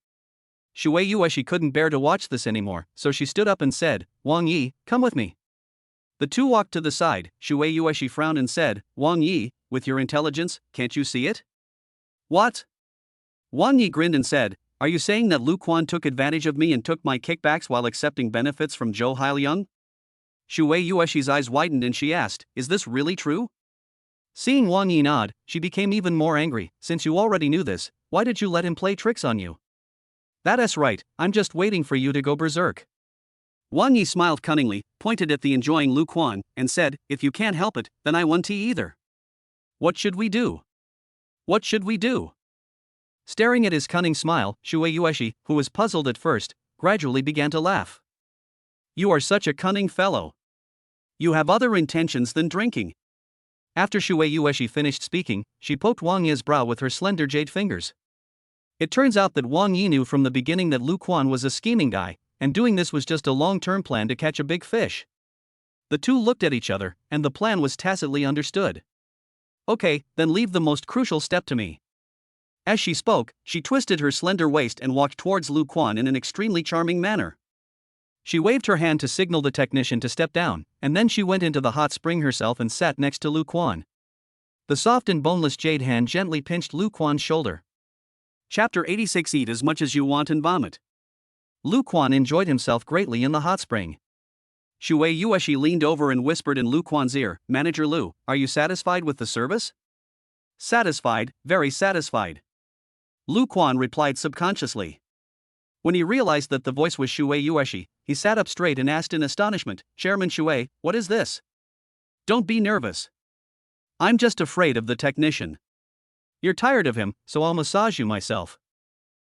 Shui Yueshi couldn't bear to watch this anymore, so she stood up and said, "Wang Yi, come with me." The two walked to the side. Shui Yueshi frowned and said, "Wang Yi, with your intelligence, can't you see it?" "What?" Wang Yi grinned and said, "Are you saying that Lu Quan took advantage of me and took my kickbacks while accepting benefits from Zhou Hailiang?" Shui Yueshi's eyes widened and she asked, "Is this really true?" Seeing Wang Yi nod, she became even more angry. "Since you already knew this, why did you let him play tricks on you?" "That's right, I'm just waiting for you to go berserk." Wang Yi smiled cunningly, pointed at the enjoying Lu Quan, and said, "If you can't help it, then I won't either. What should we do? What should we do?" Staring at his cunning smile, Shui Yueshi, who was puzzled at first, gradually began to laugh. "You are such a cunning fellow. You have other intentions than drinking." After Shui Yueshi finished speaking, she poked Wang Yi's brow with her slender jade fingers. It turns out that Wang Yi knew from the beginning that Lu Quan was a scheming guy, and doing this was just a long-term plan to catch a big fish. The two looked at each other, and the plan was tacitly understood. "Okay, then leave the most crucial step to me." As she spoke, she twisted her slender waist and walked towards Lu Quan in an extremely charming manner. She waved her hand to signal the technician to step down, and then she went into the hot spring herself and sat next to Lu Quan. The soft and boneless jade hand gently pinched Lu Quan's shoulder. Chapter 86. Eat as much as you want and vomit. Lu Quan enjoyed himself greatly in the hot spring. Shui Yueshi leaned over and whispered in Lu Quan's ear, "Manager Lu, are you satisfied with the service?" "Satisfied, very satisfied." Lu Quan replied subconsciously. When he realized that the voice was Shui Yueshi, he sat up straight and asked in astonishment, "Chairman Shui, what is this?" "Don't be nervous. I'm just afraid of the technician. You're tired of him, so I'll massage you myself."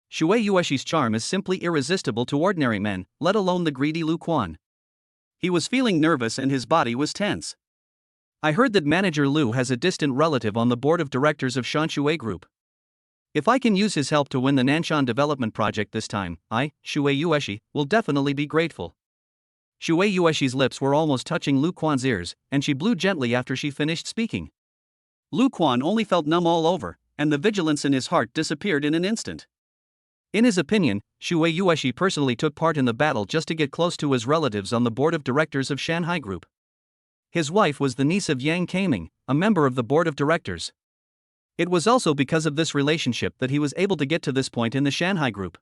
Shui Yueshi's charm is simply irresistible to ordinary men, let alone the greedy Lu Quan. He was feeling nervous and his body was tense. "I heard that Manager Lu has a distant relative on the board of directors of Shui Group. If I can use his help to win the Nanshan development project this time, I, Shui Yueshi, will definitely be grateful." Shui Yueshi's lips were almost touching Lu Quan's ears, and she blew gently after she finished speaking. Lu Quan only felt numb all over, and the vigilance in his heart disappeared in an instant. In his opinion, Shui Yueshi personally took part in the battle just to get close to his relatives on the board of directors of Shanghai Group. His wife was the niece of Yang Kaming, a member of the board of directors. It was also because of this relationship that he was able to get to this point in the Shanghai Group.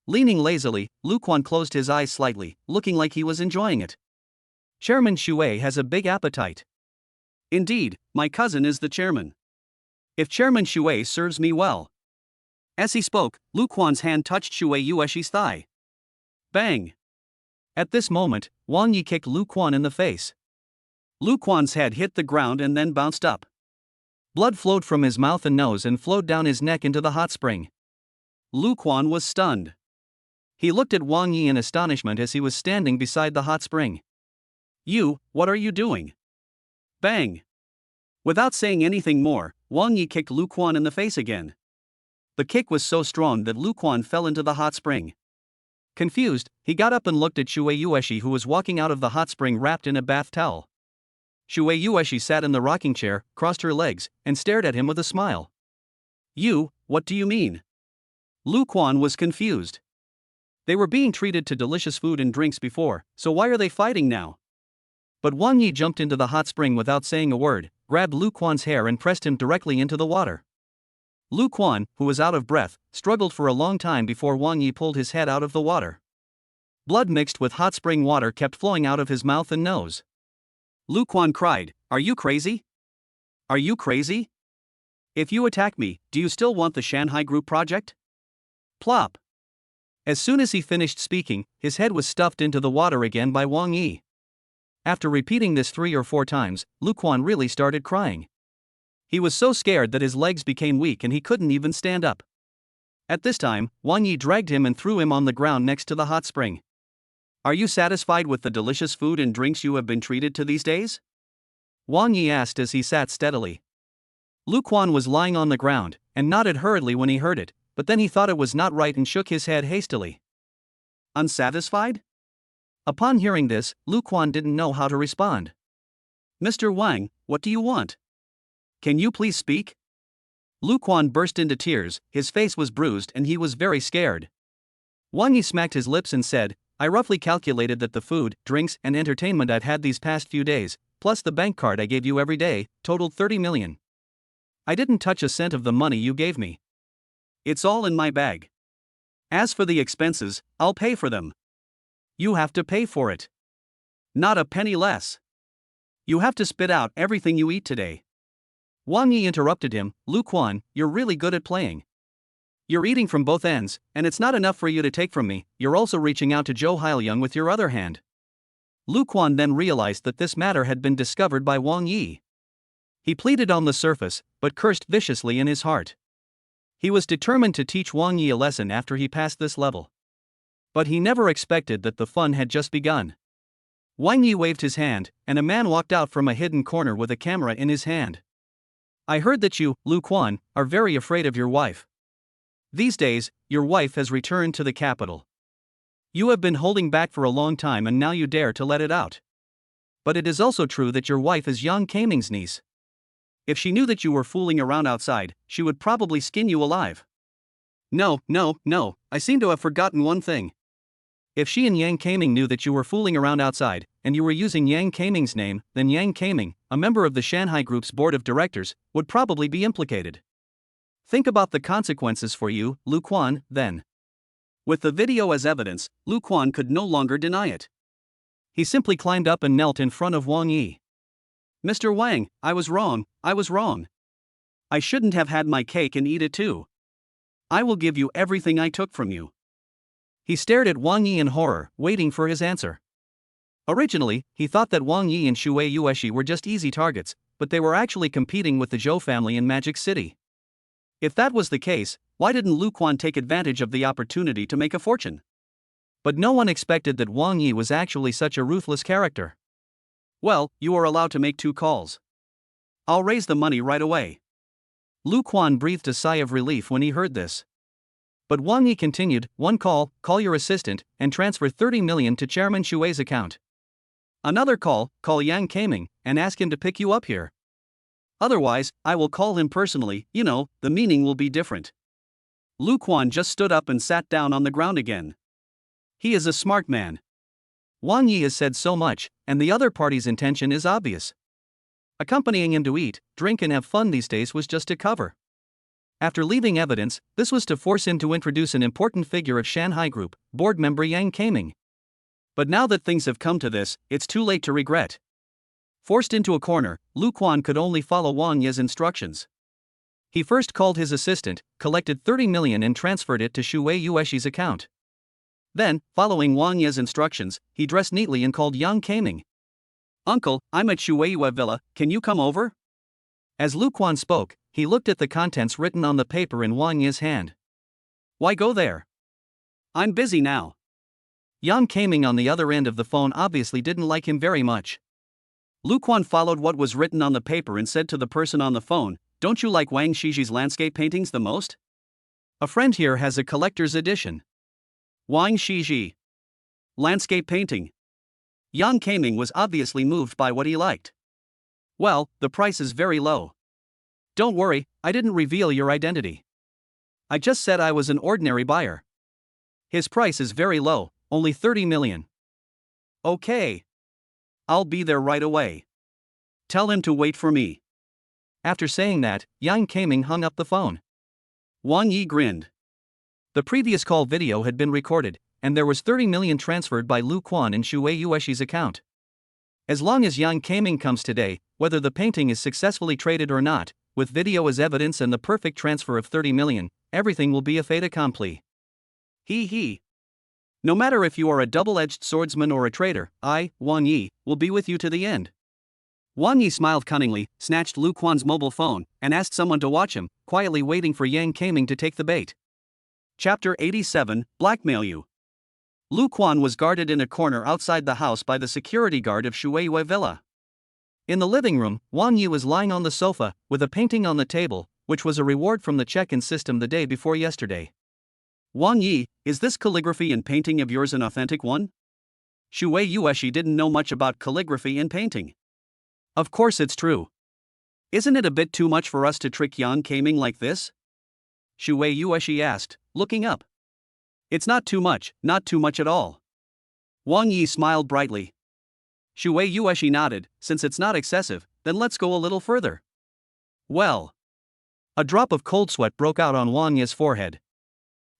Leaning lazily, Lu Quan closed his eyes slightly, looking like he was enjoying it. "Chairman Shui has a big appetite." "Indeed, my cousin is the chairman. If Chairman Shui serves me well." As he spoke, Lu Quan's hand touched Shui Yueshi's thigh. Bang! At this moment, Wang Yi kicked Lu Quan in the face. Lu Quan's head hit the ground and then bounced up. Blood flowed from his mouth and nose and flowed down his neck into the hot spring. Lu Quan was stunned. He looked at Wang Yi in astonishment as he was standing beside the hot spring. "You, what are you doing?" Bang! Without saying anything more, Wang Yi kicked Lu Quan in the face again. The kick was so strong that Lu Quan fell into the hot spring. Confused, he got up and looked at Shui Yueshi, who was walking out of the hot spring wrapped in a bath towel. Shui Yueshi sat in the rocking chair, crossed her legs, and stared at him with a smile. "You, what do you mean?" Lu Quan was confused. They were being treated to delicious food and drinks before, so why are they fighting now? But Wang Yi jumped into the hot spring without saying a word, grabbed Lu Quan's hair and pressed him directly into the water. Lu Quan, who was out of breath, struggled for a long time before Wang Yi pulled his head out of the water. Blood mixed with hot spring water kept flowing out of his mouth and nose. Lu Quan cried, "Are you crazy? Are you crazy? If you attack me, do you still want the Shanghai Group project?" Plop! As soon as he finished speaking, his head was stuffed into the water again by Wang Yi. After repeating this 3 or 4 times, Lu Quan really started crying. He was so scared that his legs became weak and he couldn't even stand up. At this time, Wang Yi dragged him and threw him on the ground next to the hot spring. "Are you satisfied with the delicious food and drinks you have been treated to these days?" Wang Yi asked as he sat steadily. Lu Quan was lying on the ground, and nodded hurriedly when he heard it, but then he thought it was not right and shook his head hastily. "Unsatisfied?" Upon hearing this, Lu Quan didn't know how to respond. "Mr. Wang, what do you want? Can you please speak?" Lu Quan burst into tears, his face was bruised and he was very scared. Wang Yi smacked his lips and said, "I roughly calculated that the food, drinks, and entertainment I've had these past few days, plus the bank card I gave you every day, totaled 30 million. I didn't touch a cent of the money you gave me. It's all in my bag. As for the expenses, I'll pay for them. You have to pay for it. Not a penny less. You have to spit out everything you eat today." Wang Yi interrupted him, "Lu Quan, you're really good at playing. You're eating from both ends, and it's not enough for you to take from me, you're also reaching out to Zhou Hailiang with your other hand." Lu Quan then realized that this matter had been discovered by Wang Yi. He pleaded on the surface, but cursed viciously in his heart. He was determined to teach Wang Yi a lesson after he passed this level. But he never expected that the fun had just begun. Wang Yi waved his hand, and a man walked out from a hidden corner with a camera in his hand. "I heard that you, Lu Quan, are very afraid of your wife. These days, your wife has returned to the capital. You have been holding back for a long time and now you dare to let it out. But it is also true that your wife is Yang Kaming's niece. If she knew that you were fooling around outside, she would probably skin you alive. No, I seem to have forgotten one thing. If she and Yang Kaming knew that you were fooling around outside, and you were using Yang Kaming's name, then Yang Kaming, a member of the Shanghai Group's board of directors, would probably be implicated. Think about the consequences for you, Lu Quan, then." With the video as evidence, Lu Quan could no longer deny it. He simply climbed up and knelt in front of Wang Yi. "Mr. Wang, I was wrong. I shouldn't have had my cake and eat it too. I will give you everything I took from you." He stared at Wang Yi in horror, waiting for his answer. Originally, he thought that Wang Yi and Shui Yueshi were just easy targets, but they were actually competing with the Zhou family in Magic City. If that was the case, why didn't Lu Quan take advantage of the opportunity to make a fortune? But no one expected that Wang Yi was actually such a ruthless character. "Well, you are allowed to make 2 calls. I'll raise the money right away." Lu Quan breathed a sigh of relief when he heard this. But Wang Yi continued, "1 call, call your assistant, and transfer 30 million to Chairman Shui's account. Another call, call Yang Kaming, and ask him to pick you up here. Otherwise, I will call him personally, the meaning will be different." Lu Quan just stood up and sat down on the ground again. He is a smart man. Wang Yi has said so much, and the other party's intention is obvious. Accompanying him to eat, drink and have fun these days was just a cover. After leaving evidence, this was to force him to introduce an important figure of Shanghai Group, board member Yang Kaming. But now that things have come to this, it's too late to regret. Forced into a corner, Lu Quan could only follow Wang Yi's instructions. He first called his assistant, collected 30 million and transferred it to Shui Yueshi's account. Then, following Wang Yi's instructions, he dressed neatly and called Yang Kaming. "Uncle, I'm at Shui Yue Villa, can you come over?" As Lu Quan spoke, he looked at the contents written on the paper in Wang Yi's hand. "Why go there? I'm busy now. Yang Kaming on the other end of the phone obviously didn't like him very much. Lu Quan followed what was written on the paper and said to the person on the phone, "Don't you like Wang Shiji's landscape paintings the most? A friend here has a collector's edition. Wang Shiji. Landscape painting." Yang Kaming was obviously moved by what he liked. "Well, the price is very low. Don't worry, I didn't reveal your identity. I just said I was an ordinary buyer. His price is very low, only 30 million. Okay. I'll be there right away. Tell him to wait for me." After saying that, Yang Kaming hung up the phone. Wang Yi grinned. The previous call video had been recorded, and there was 30 million transferred by Lu Quan in Shui Yueshi's account. As long as Yang Kaming comes today, whether the painting is successfully traded or not, with video as evidence and the perfect transfer of 30 million, everything will be a fait accompli. He. No matter if you are a double-edged swordsman or a traitor, I, Wang Yi, will be with you to the end. Wang Yi smiled cunningly, snatched Lu Quan's mobile phone, and asked someone to watch him, quietly waiting for Yang Kaming to take the bait. Chapter 87, Blackmail You. Lu Quan was guarded in a corner outside the house by the security guard of Shueiyue Villa. In the living room, Wang Yi was lying on the sofa, with a painting on the table, which was a reward from the check-in system the day before yesterday. "Wang Yi, is this calligraphy and painting of yours an authentic one?" Shui Yueshi didn't know much about calligraphy and painting. "Of course it's true. Isn't it a bit too much for us to trick Yang Kaming like this?" Shui Yueshi asked, looking up. "It's not too much at all." Wang Yi smiled brightly. Shui Yueshi nodded. "Since it's not excessive, then let's go a little further." "Well." A drop of cold sweat broke out on Wang Yi's forehead.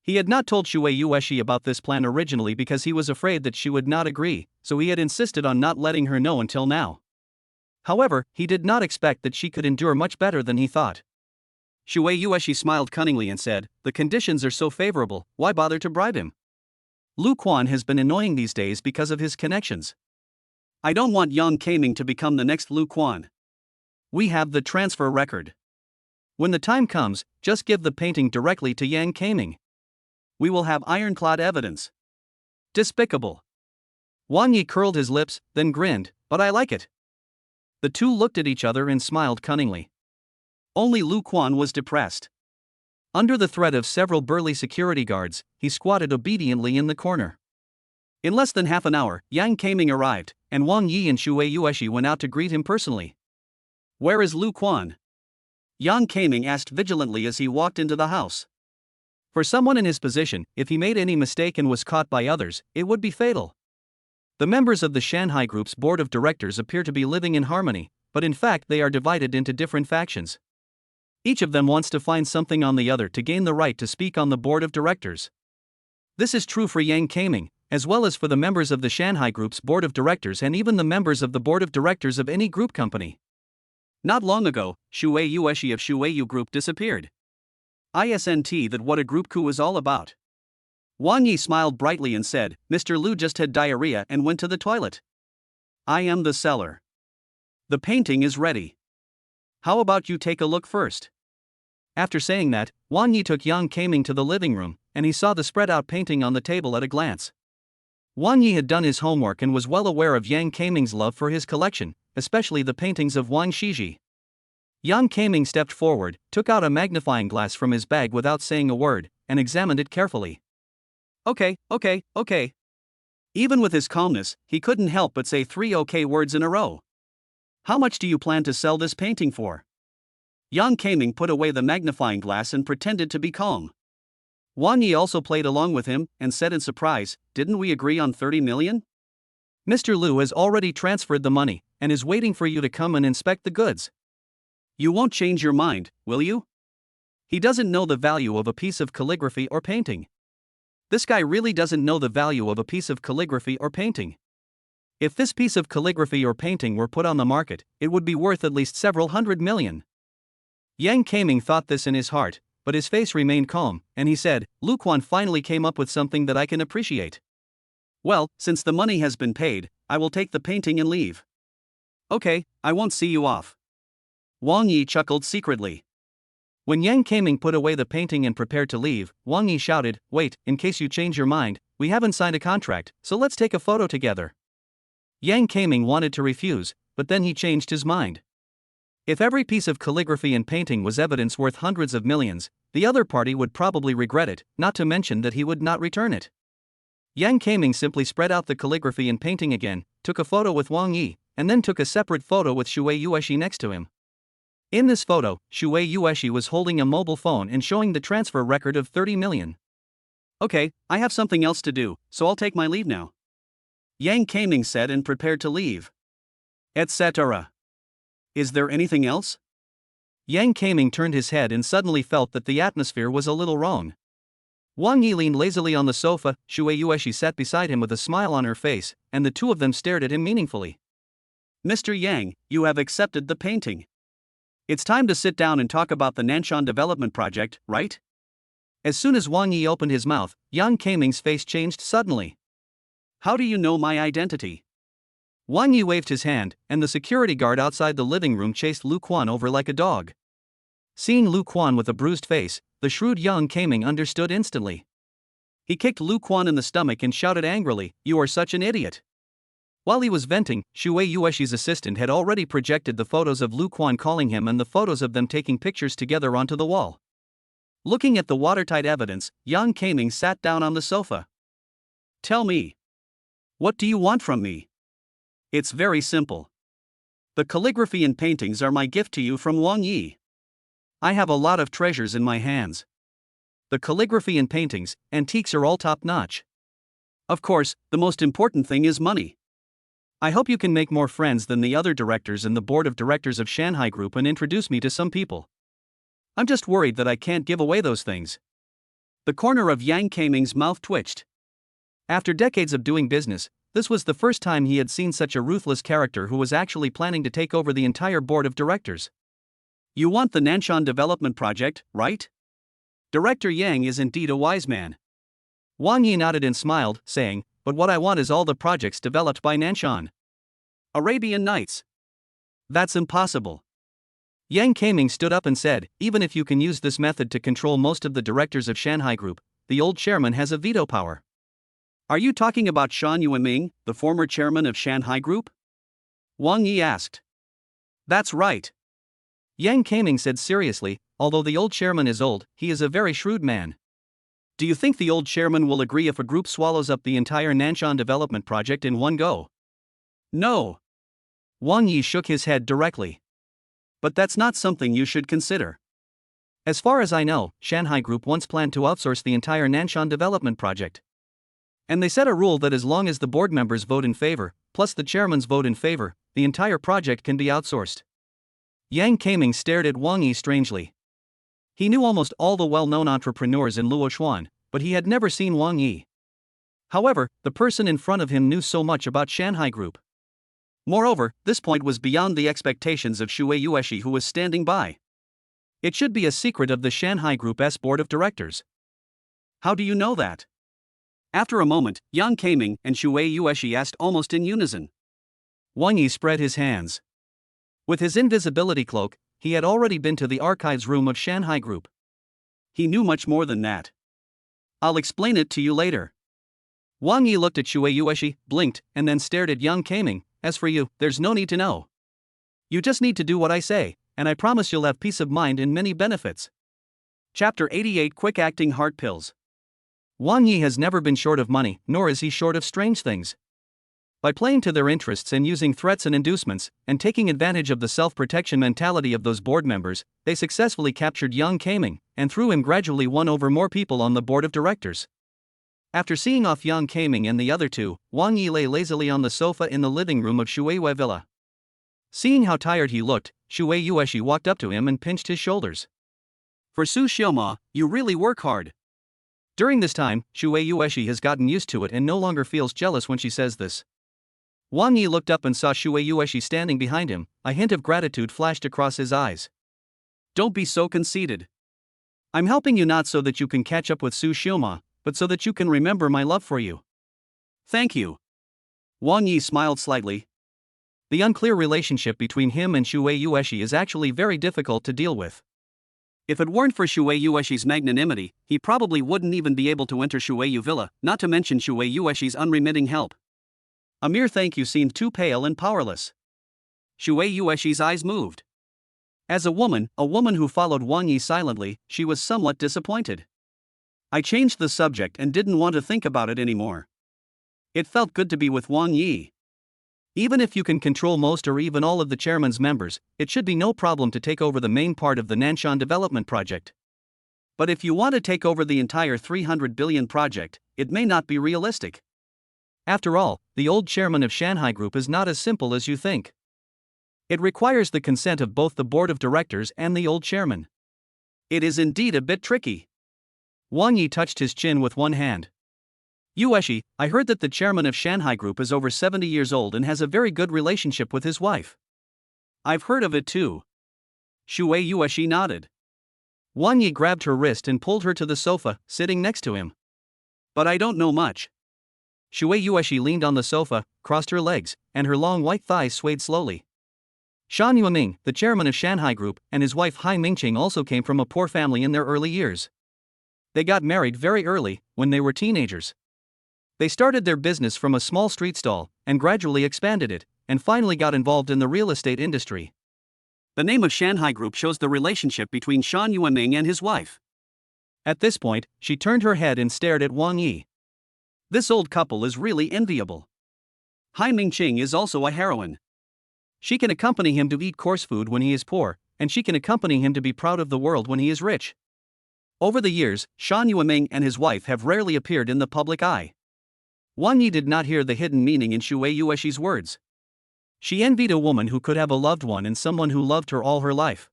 He had not told Shui Yueshi about this plan originally because he was afraid that she would not agree, so he had insisted on not letting her know until now. However, he did not expect that she could endure much better than he thought. Shui Yueshi smiled cunningly and said, "The conditions are so favorable, why bother to bribe him? Lu Quan has been annoying these days because of his connections. I don't want Yang Kaming to become the next Lu Quan. We have the transfer record. When the time comes, just give the painting directly to Yang Kaming. We will have ironclad evidence." Despicable. Wang Yi curled his lips, then grinned, "But I like it." The two looked at each other and smiled cunningly. Only Lu Quan was depressed. Under the threat of several burly security guards, he squatted obediently in the corner. In less than half an hour, Yang Kaming arrived, and Wang Yi and Shui Yueshi went out to greet him personally. "Where is Lu Quan?" Yang Kaming asked vigilantly as he walked into the house. For someone in his position, if he made any mistake and was caught by others, it would be fatal. The members of the Shanghai Group's board of directors appear to be living in harmony, but in fact they are divided into different factions. Each of them wants to find something on the other to gain the right to speak on the board of directors. This is true for Yang Kaming, as well as for the members of the Shanghai Group's board of directors and even the members of the board of directors of any group company. Not long ago, Shui Yueshi of Shuiyu Group disappeared. Isn't that what a group coup is all about? Wang Yi smiled brightly and said, "Mr. Lu just had diarrhea and went to the toilet. I am the seller. The painting is ready. How about you take a look first?" After saying that, Wang Yi took Yang Kaming to the living room, and he saw the spread-out painting on the table at a glance. Wang Yi had done his homework and was well aware of Yang Kaming's love for his collection, especially the paintings of Wang Shiji. Yang Kaming stepped forward, took out a magnifying glass from his bag without saying a word, and examined it carefully. Okay. Even with his calmness, he couldn't help but say 3 okay words in a row. "How much do you plan to sell this painting for?" Yang Kaming put away the magnifying glass and pretended to be calm. Wang Yi also played along with him and said in surprise, "Didn't we agree on 30 million? Mr. Lu has already transferred the money and is waiting for you to come and inspect the goods. You won't change your mind, will you? He doesn't know the value of a piece of calligraphy or painting. This guy really doesn't know the value of a piece of calligraphy or painting. If this piece of calligraphy or painting were put on the market, it would be worth at least several hundred million." Yang Kaming thought this in his heart, but his face remained calm, and he said, "Lu Quan finally came up with something that I can appreciate. Well, since the money has been paid, I will take the painting and leave." "Okay, I won't see you off." Wang Yi chuckled secretly. When Yang Kaming put away the painting and prepared to leave, Wang Yi shouted, "Wait, in case you change your mind, we haven't signed a contract, so let's take a photo together." Yang Kaming wanted to refuse, but then he changed his mind. If every piece of calligraphy and painting was evidence worth hundreds of millions, the other party would probably regret it, not to mention that he would not return it. Yang Kaming simply spread out the calligraphy and painting again, took a photo with Wang Yi, and then took a separate photo with Shui Yueshi next to him. In this photo, Shui Yueshi was holding a mobile phone and showing the transfer record of 30 million. "Okay, I have something else to do, so I'll take my leave now," Yang Kaming said and prepared to leave. Etc. "Is there anything else?" Yang Kaming turned his head and suddenly felt that the atmosphere was a little wrong. Wang Yi leaned lazily on the sofa, Shui Yueshi sat beside him with a smile on her face, and the two of them stared at him meaningfully. "Mr. Yang, you have accepted the painting. It's time to sit down and talk about the Nanshan development project, right?" As soon as Wang Yi opened his mouth, Yang Kaming's face changed suddenly. "How do you know my identity?" Wang Yi waved his hand, and the security guard outside the living room chased Lu Quan over like a dog. Seeing Lu Quan with a bruised face, the shrewd Yang Kaming understood instantly. He kicked Lu Quan in the stomach and shouted angrily, "You are such an idiot." While he was venting, Shui Yueshi's assistant had already projected the photos of Lu Quan calling him and the photos of them taking pictures together onto the wall. Looking at the watertight evidence, Yang Kaming sat down on the sofa. "Tell me. What do you want from me?" "It's very simple. The calligraphy and paintings are my gift to you from Wang Yi. I have a lot of treasures in my hands. The calligraphy and paintings, antiques are all top-notch. Of course, the most important thing is money. I hope you can make more friends than the other directors in the board of directors of Shanghai Group and introduce me to some people. I'm just worried that I can't give away those things." The corner of Yang Kaming's mouth twitched. After decades of doing business, this was the first time he had seen such a ruthless character who was actually planning to take over the entire board of directors. "You want the Nanshan development project, right? Director Yang is indeed a wise man." Wang Yi nodded and smiled, saying, "But what I want is all the projects developed by Nanshan. Arabian Nights. That's impossible." Yang Kaming stood up and said, "Even if you can use this method to control most of the directors of Shanghai Group, the old chairman has a veto power." "Are you talking about Shan Yueming, the former chairman of Shanghai Group?" Wang Yi asked. "That's right." Yang Kaming said seriously, "Although the old chairman is old, he is a very shrewd man. Do you think the old chairman will agree if a group swallows up the entire Nanshan development project in one go?" "No." Wang Yi shook his head directly. "But that's not something you should consider. As far as I know, Shanghai Group once planned to outsource the entire Nanshan development project. And they set a rule that as long as the board members vote in favor, plus the chairman's vote in favor, the entire project can be outsourced." Yang Kaming stared at Wang Yi strangely. He knew almost all the well-known entrepreneurs in Luochuan, but he had never seen Wang Yi. However, the person in front of him knew so much about Shanghai Group. Moreover, this point was beyond the expectations of Shui Yueshi, who was standing by. It should be a secret of the Shanghai Group's board of directors. "How do you know that?" After a moment, Yang Kaming and Shui Yueshi asked almost in unison. Wang Yi spread his hands. With his invisibility cloak, he had already been to the archives room of Shanghai Group. He knew much more than that. "I'll explain it to you later." Wang Yi looked at Shui Yueshi, blinked, and then stared at Yang Kaming. "As for you, there's no need to know. You just need to do what I say, and I promise you'll have peace of mind and many benefits." Chapter 88 Quick Acting Heart Pills. Wang Yi has never been short of money, nor is he short of strange things. By playing to their interests and using threats and inducements, and taking advantage of the self-protection mentality of those board members, they successfully captured Yang Kaming, and through him gradually won over more people on the board of directors. After seeing off Yang Kaming and the other two, Wang Yi lay lazily on the sofa in the living room of Shuiwei Villa. Seeing how tired he looked, Shui Yueshi walked up to him and pinched his shoulders. "For Su Xiaoma, you really work hard." During this time, Shui Yueshi has gotten used to it and no longer feels jealous when she says this. Wang Yi looked up and saw Shui Yueshi standing behind him. A hint of gratitude flashed across his eyes. "Don't be so conceited. I'm helping you not so that you can catch up with Su Xiaoma, but so that you can remember my love for you." "Thank you." Wang Yi smiled slightly. The unclear relationship between him and Shui Yueshi is actually very difficult to deal with. If it weren't for Shuei Yueshi's magnanimity, he probably wouldn't even be able to enter Shuei Villa, not to mention Shuei Yueshi's unremitting help. A mere thank you seemed too pale and powerless. Shuei Yueshi's eyes moved. As a woman who followed Wang Yi silently, she was somewhat disappointed. I changed the subject and didn't want to think about it anymore. It felt good to be with Wang Yi. Even if you can control most or even all of the chairman's members, it should be no problem to take over the main part of the Nanshan development project. But if you want to take over the entire 300 billion project, it may not be realistic. After all, the old chairman of Shanghai Group is not as simple as you think. It requires the consent of both the board of directors and the old chairman. It is indeed a bit tricky. Wang Yi touched his chin with one hand. Yueshi, I heard that the chairman of Shanghai Group is over 70 years old and has a very good relationship with his wife. I've heard of it too. Shuei Yueshi nodded. Wang Yi grabbed her wrist and pulled her to the sofa, sitting next to him. But I don't know much. Shuei Yueshi leaned on the sofa, crossed her legs, and her long white thighs swayed slowly. Shan Yueming, the chairman of Shanghai Group, and his wife Hai Mingqing also came from a poor family in their early years. They got married very early, when they were teenagers. They started their business from a small street stall, and gradually expanded it, and finally got involved in the real estate industry. The name of Shanghai Group shows the relationship between Shan Yueming and his wife. At this point, she turned her head and stared at Wang Yi. This old couple is really enviable. Hai Mingqing is also a heroine. She can accompany him to eat coarse food when he is poor, and she can accompany him to be proud of the world when he is rich. Over the years, Shan Yueming and his wife have rarely appeared in the public eye. Wang Yi did not hear the hidden meaning in Shuei Yueshi's words. She envied a woman who could have a loved one and someone who loved her all her life.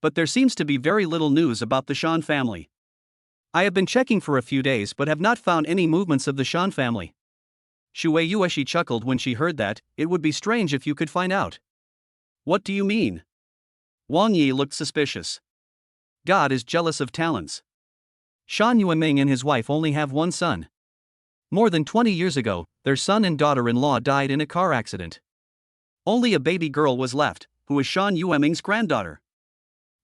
But there seems to be very little news about the Shan family. I have been checking for a few days but have not found any movements of the Shan family. Shuei Yueshi chuckled when she heard that. It would be strange if you could find out. What do you mean? Wang Yi looked suspicious. God is jealous of talents. Shan Yueming and his wife only have one son. More than 20 years ago, their son and daughter-in-law died in a car accident. Only a baby girl was left, who is Shan Yueming's granddaughter.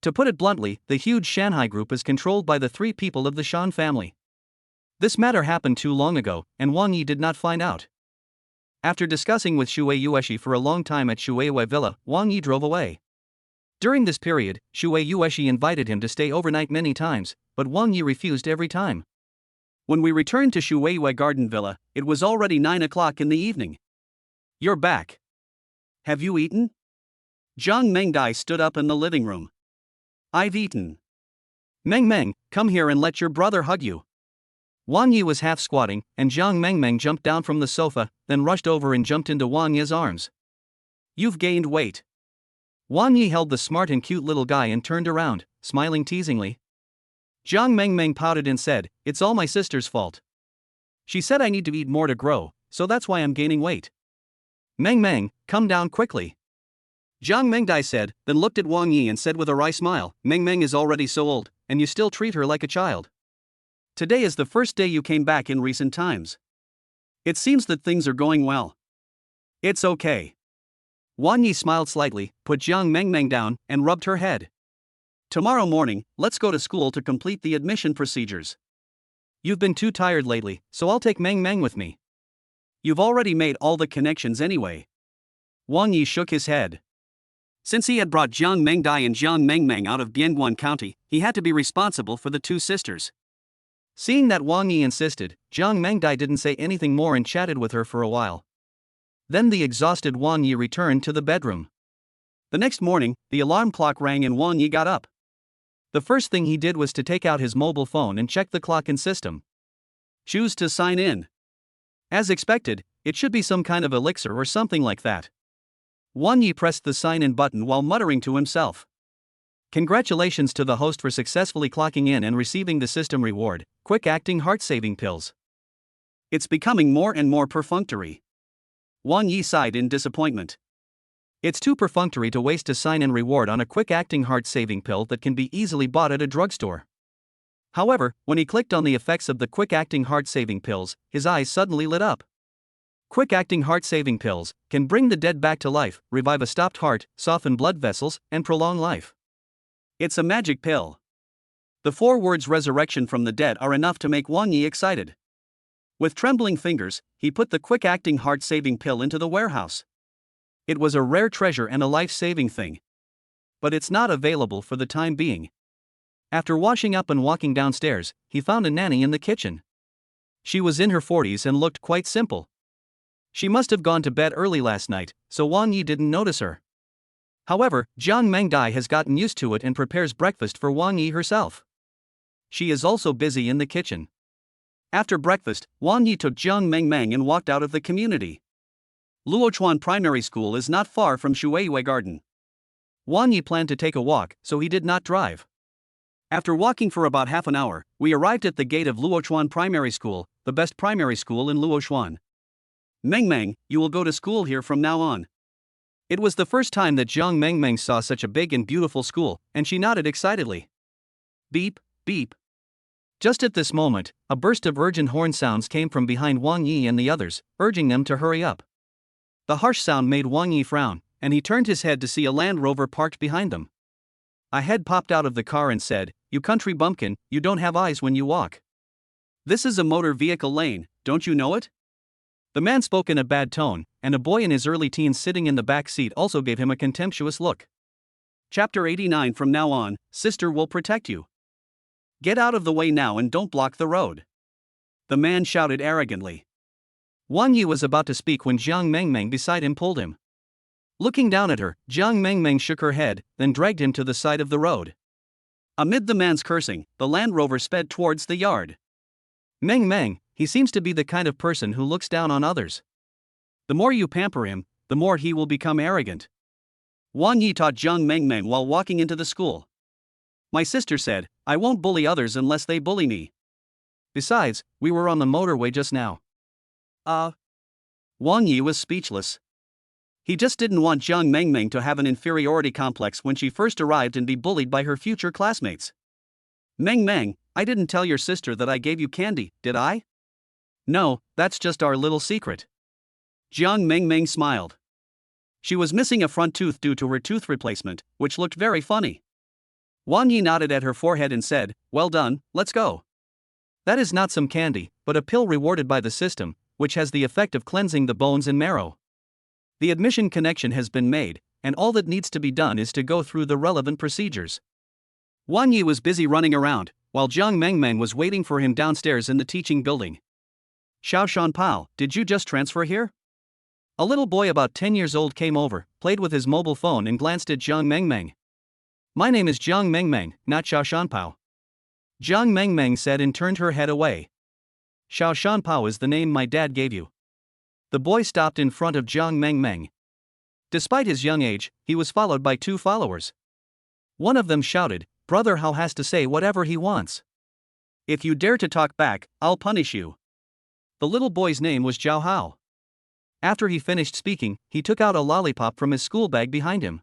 To put it bluntly, the huge Shanghai Group is controlled by the three people of the Shan family. This matter happened too long ago, and Wang Yi did not find out. After discussing with Shuei Yueshi for a long time at Shuei Villa, Wang Yi drove away. During this period, Shuei Yueshi invited him to stay overnight many times, but Wang Yi refused every time. When we returned to Shuei Garden Villa, it was already 9 o'clock in the evening. You're back. Have you eaten? Zhang Mengdai stood up in the living room. I've eaten. Meng, come here and let your brother hug you. Wang Yi was half squatting, and Zhang Meng jumped down from the sofa, then rushed over and jumped into Wang Yi's arms. You've gained weight. Wang Yi held the smart and cute little guy and turned around, smiling teasingly. Zhang Meng pouted and said, It's all my sister's fault. She said I need to eat more to grow, so that's why I'm gaining weight. Meng, come down quickly. Zhang Mengdai said, then looked at Wang Yi and said with a wry smile, Meng is already so old, and you still treat her like a child. Today is the first day you came back in recent times. It seems that things are going well. It's okay. Wang Yi smiled slightly, put Zhang Meng down, and rubbed her head. Tomorrow morning, let's go to school to complete the admission procedures. You've been too tired lately, so I'll take Meng with me. You've already made all the connections anyway. Wang Yi shook his head. Since he had brought Zhang Mengdai and Zhang Meng out of Bianguan County, he had to be responsible for the two sisters. Seeing that Wang Yi insisted, Zhang Mengdai didn't say anything more and chatted with her for a while. Then the exhausted Wang Yi returned to the bedroom. The next morning, the alarm clock rang and Wang Yi got up. The first thing he did was to take out his mobile phone and check the clock and system. Choose to sign in. As expected, it should be some kind of elixir or something like that. Wang Yi pressed the sign-in button while muttering to himself. Congratulations to the host for successfully clocking in and receiving the system reward, quick-acting heart-saving pills. It's becoming more and more perfunctory. Wang Yi sighed in disappointment. It's too perfunctory to waste a sign-in reward on a quick-acting heart-saving pill that can be easily bought at a drugstore. However, when he clicked on the effects of the quick-acting heart-saving pills, his eyes suddenly lit up. Quick-acting heart-saving pills can bring the dead back to life, revive a stopped heart, soften blood vessels, and prolong life. It's a magic pill. The 4 words resurrection from the dead are enough to make Wang Yi excited. With trembling fingers, he put the quick-acting heart-saving pill into the warehouse. It was a rare treasure and a life-saving thing. But it's not available for the time being. After washing up and walking downstairs, he found a nanny in the kitchen. She was in her 40s and looked quite simple. She must have gone to bed early last night, so Wang Yi didn't notice her. However, Jiang Mengdai has gotten used to it and prepares breakfast for Wang Yi herself. She is also busy in the kitchen. After breakfast, Wang Yi took Jiang Mengmeng and walked out of the community. Luochuan Primary School is not far from Shueiyue Garden. Wang Yi planned to take a walk, so he did not drive. After walking for about half an hour, we arrived at the gate of Luochuan Primary School, the best primary school in Luochuan. Mengmeng, you will go to school here from now on. It was the first time that Jiang Mengmeng saw such a big and beautiful school, and she nodded excitedly. Beep, beep. Just at this moment, a burst of urgent horn sounds came from behind Wang Yi and the others, urging them to hurry up. The harsh sound made Wang Yi frown, and he turned his head to see a Land Rover parked behind them. A head popped out of the car and said, "You country bumpkin, you don't have eyes when you walk. This is a motor vehicle lane, don't you know it?" The man spoke in a bad tone, and a boy in his early teens sitting in the back seat also gave him a contemptuous look. Chapter 89. From now on, sister will protect you. Get out of the way now and don't block the road. The man shouted arrogantly. Wang Yi was about to speak when Jiang Mengmeng beside him pulled him. Looking down at her, Jiang Mengmeng shook her head, then dragged him to the side of the road. Amid the man's cursing, the Land Rover sped towards the yard. Mengmeng, he seems to be the kind of person who looks down on others. The more you pamper him, the more he will become arrogant. Wang Yi taught Jiang Mengmeng while walking into the school. My sister said, I won't bully others unless they bully me. Besides, we were on the motorway just now. Wang Yi was speechless. He just didn't want Jiang Mengmeng to have an inferiority complex when she first arrived and be bullied by her future classmates. Mengmeng, I didn't tell your sister that I gave you candy, did I? No, that's just our little secret. Jiang Mengmeng smiled. She was missing a front tooth due to her tooth replacement, which looked very funny. Wang Yi nodded at her forehead and said, well done, let's go. That is not some candy, but a pill rewarded by the system, which has the effect of cleansing the bones and marrow. The admission connection has been made, and all that needs to be done is to go through the relevant procedures. Wang Yi was busy running around, while Jiang Mengmeng was waiting for him downstairs in the teaching building. Xiao Shanpao, did you just transfer here? A little boy about 10 years old came over, played with his mobile phone and glanced at Jiang Mengmeng. My name is Jiang Mengmeng, not Xiao Shanpao. Jiang Mengmeng said and turned her head away. Xiao Shanpao is the name my dad gave you. The boy stopped in front of Jiang Mengmeng. Despite his young age, he was followed by 2 followers. One of them shouted, Brother Hao has to say whatever he wants. If you dare to talk back, I'll punish you. The little boy's name was Zhao Hao. After he finished speaking, he took out a lollipop from his school bag behind him.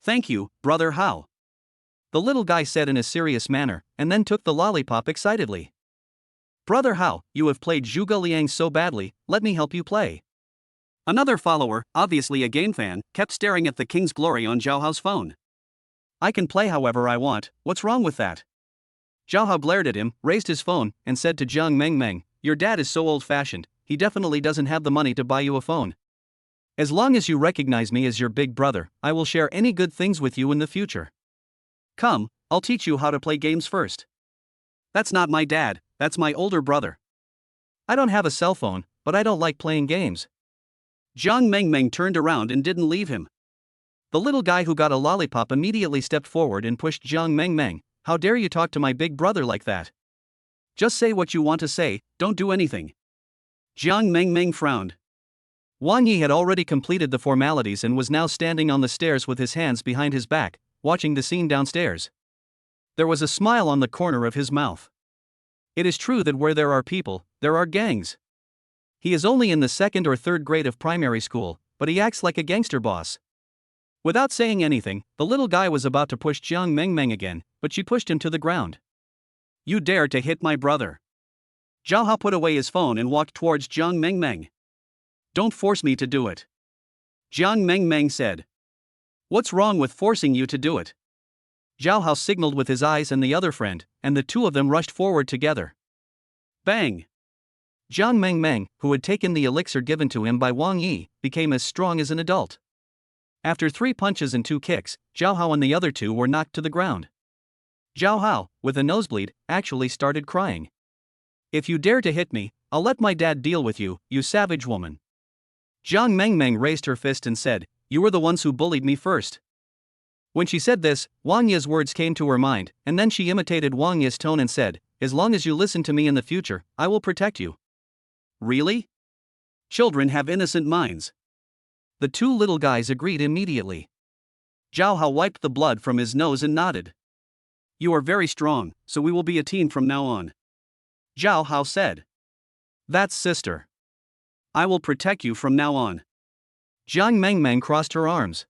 Thank you, Brother Hao. The little guy said in a serious manner, and then took the lollipop excitedly. Brother Hao, you have played Zhuge Liang so badly, let me help you play. Another follower, obviously a game fan, kept staring at the King's Glory on Zhao Hao's phone. I can play however I want, what's wrong with that? Zhao Hao glared at him, raised his phone, and said to Jiang Mengmeng, your dad is so old-fashioned, he definitely doesn't have the money to buy you a phone. As long as you recognize me as your big brother, I will share any good things with you in the future. Come, I'll teach you how to play games first. That's not my dad, that's my older brother. I don't have a cell phone, but I don't like playing games. Jiang Mengmeng turned around and didn't leave him. The little guy who got a lollipop immediately stepped forward and pushed Jiang Mengmeng. How dare you talk to my big brother like that? Just say what you want to say, don't do anything. Jiang Mengmeng frowned. Wang Yi had already completed the formalities and was now standing on the stairs with his hands behind his back, watching the scene downstairs. There was a smile on the corner of his mouth. It is true that where there are people, there are gangs. He is only in the 2nd or 3rd grade of primary school, but he acts like a gangster boss. Without saying anything, the little guy was about to push Jiang Mengmeng again, but she pushed him to the ground. You dare to hit my brother. Zhao Hao put away his phone and walked towards Jiang Mengmeng. Don't force me to do it. Jiang Mengmeng said. What's wrong with forcing you to do it? Zhao Hao signaled with his eyes and the other friend, and the two of them rushed forward together. Bang! Jiang Mengmeng, who had taken the elixir given to him by Wang Yi, became as strong as an adult. After 3 punches and 2 kicks, Zhao Hao and the other two were knocked to the ground. Zhao Hao, with a nosebleed, actually started crying. If you dare to hit me, I'll let my dad deal with you, you savage woman. Jiang Mengmeng raised her fist and said, you were the ones who bullied me first. When she said this, Wang Yi's words came to her mind, and then she imitated Wang Yi's tone and said, as long as you listen to me in the future, I will protect you. Really? Children have innocent minds. The 2 little guys agreed immediately. Zhao Hao wiped the blood from his nose and nodded. You are very strong, so we will be a team from now on. Zhao Hao said. That's sister. I will protect you from now on. Jiang Mengmeng crossed her arms.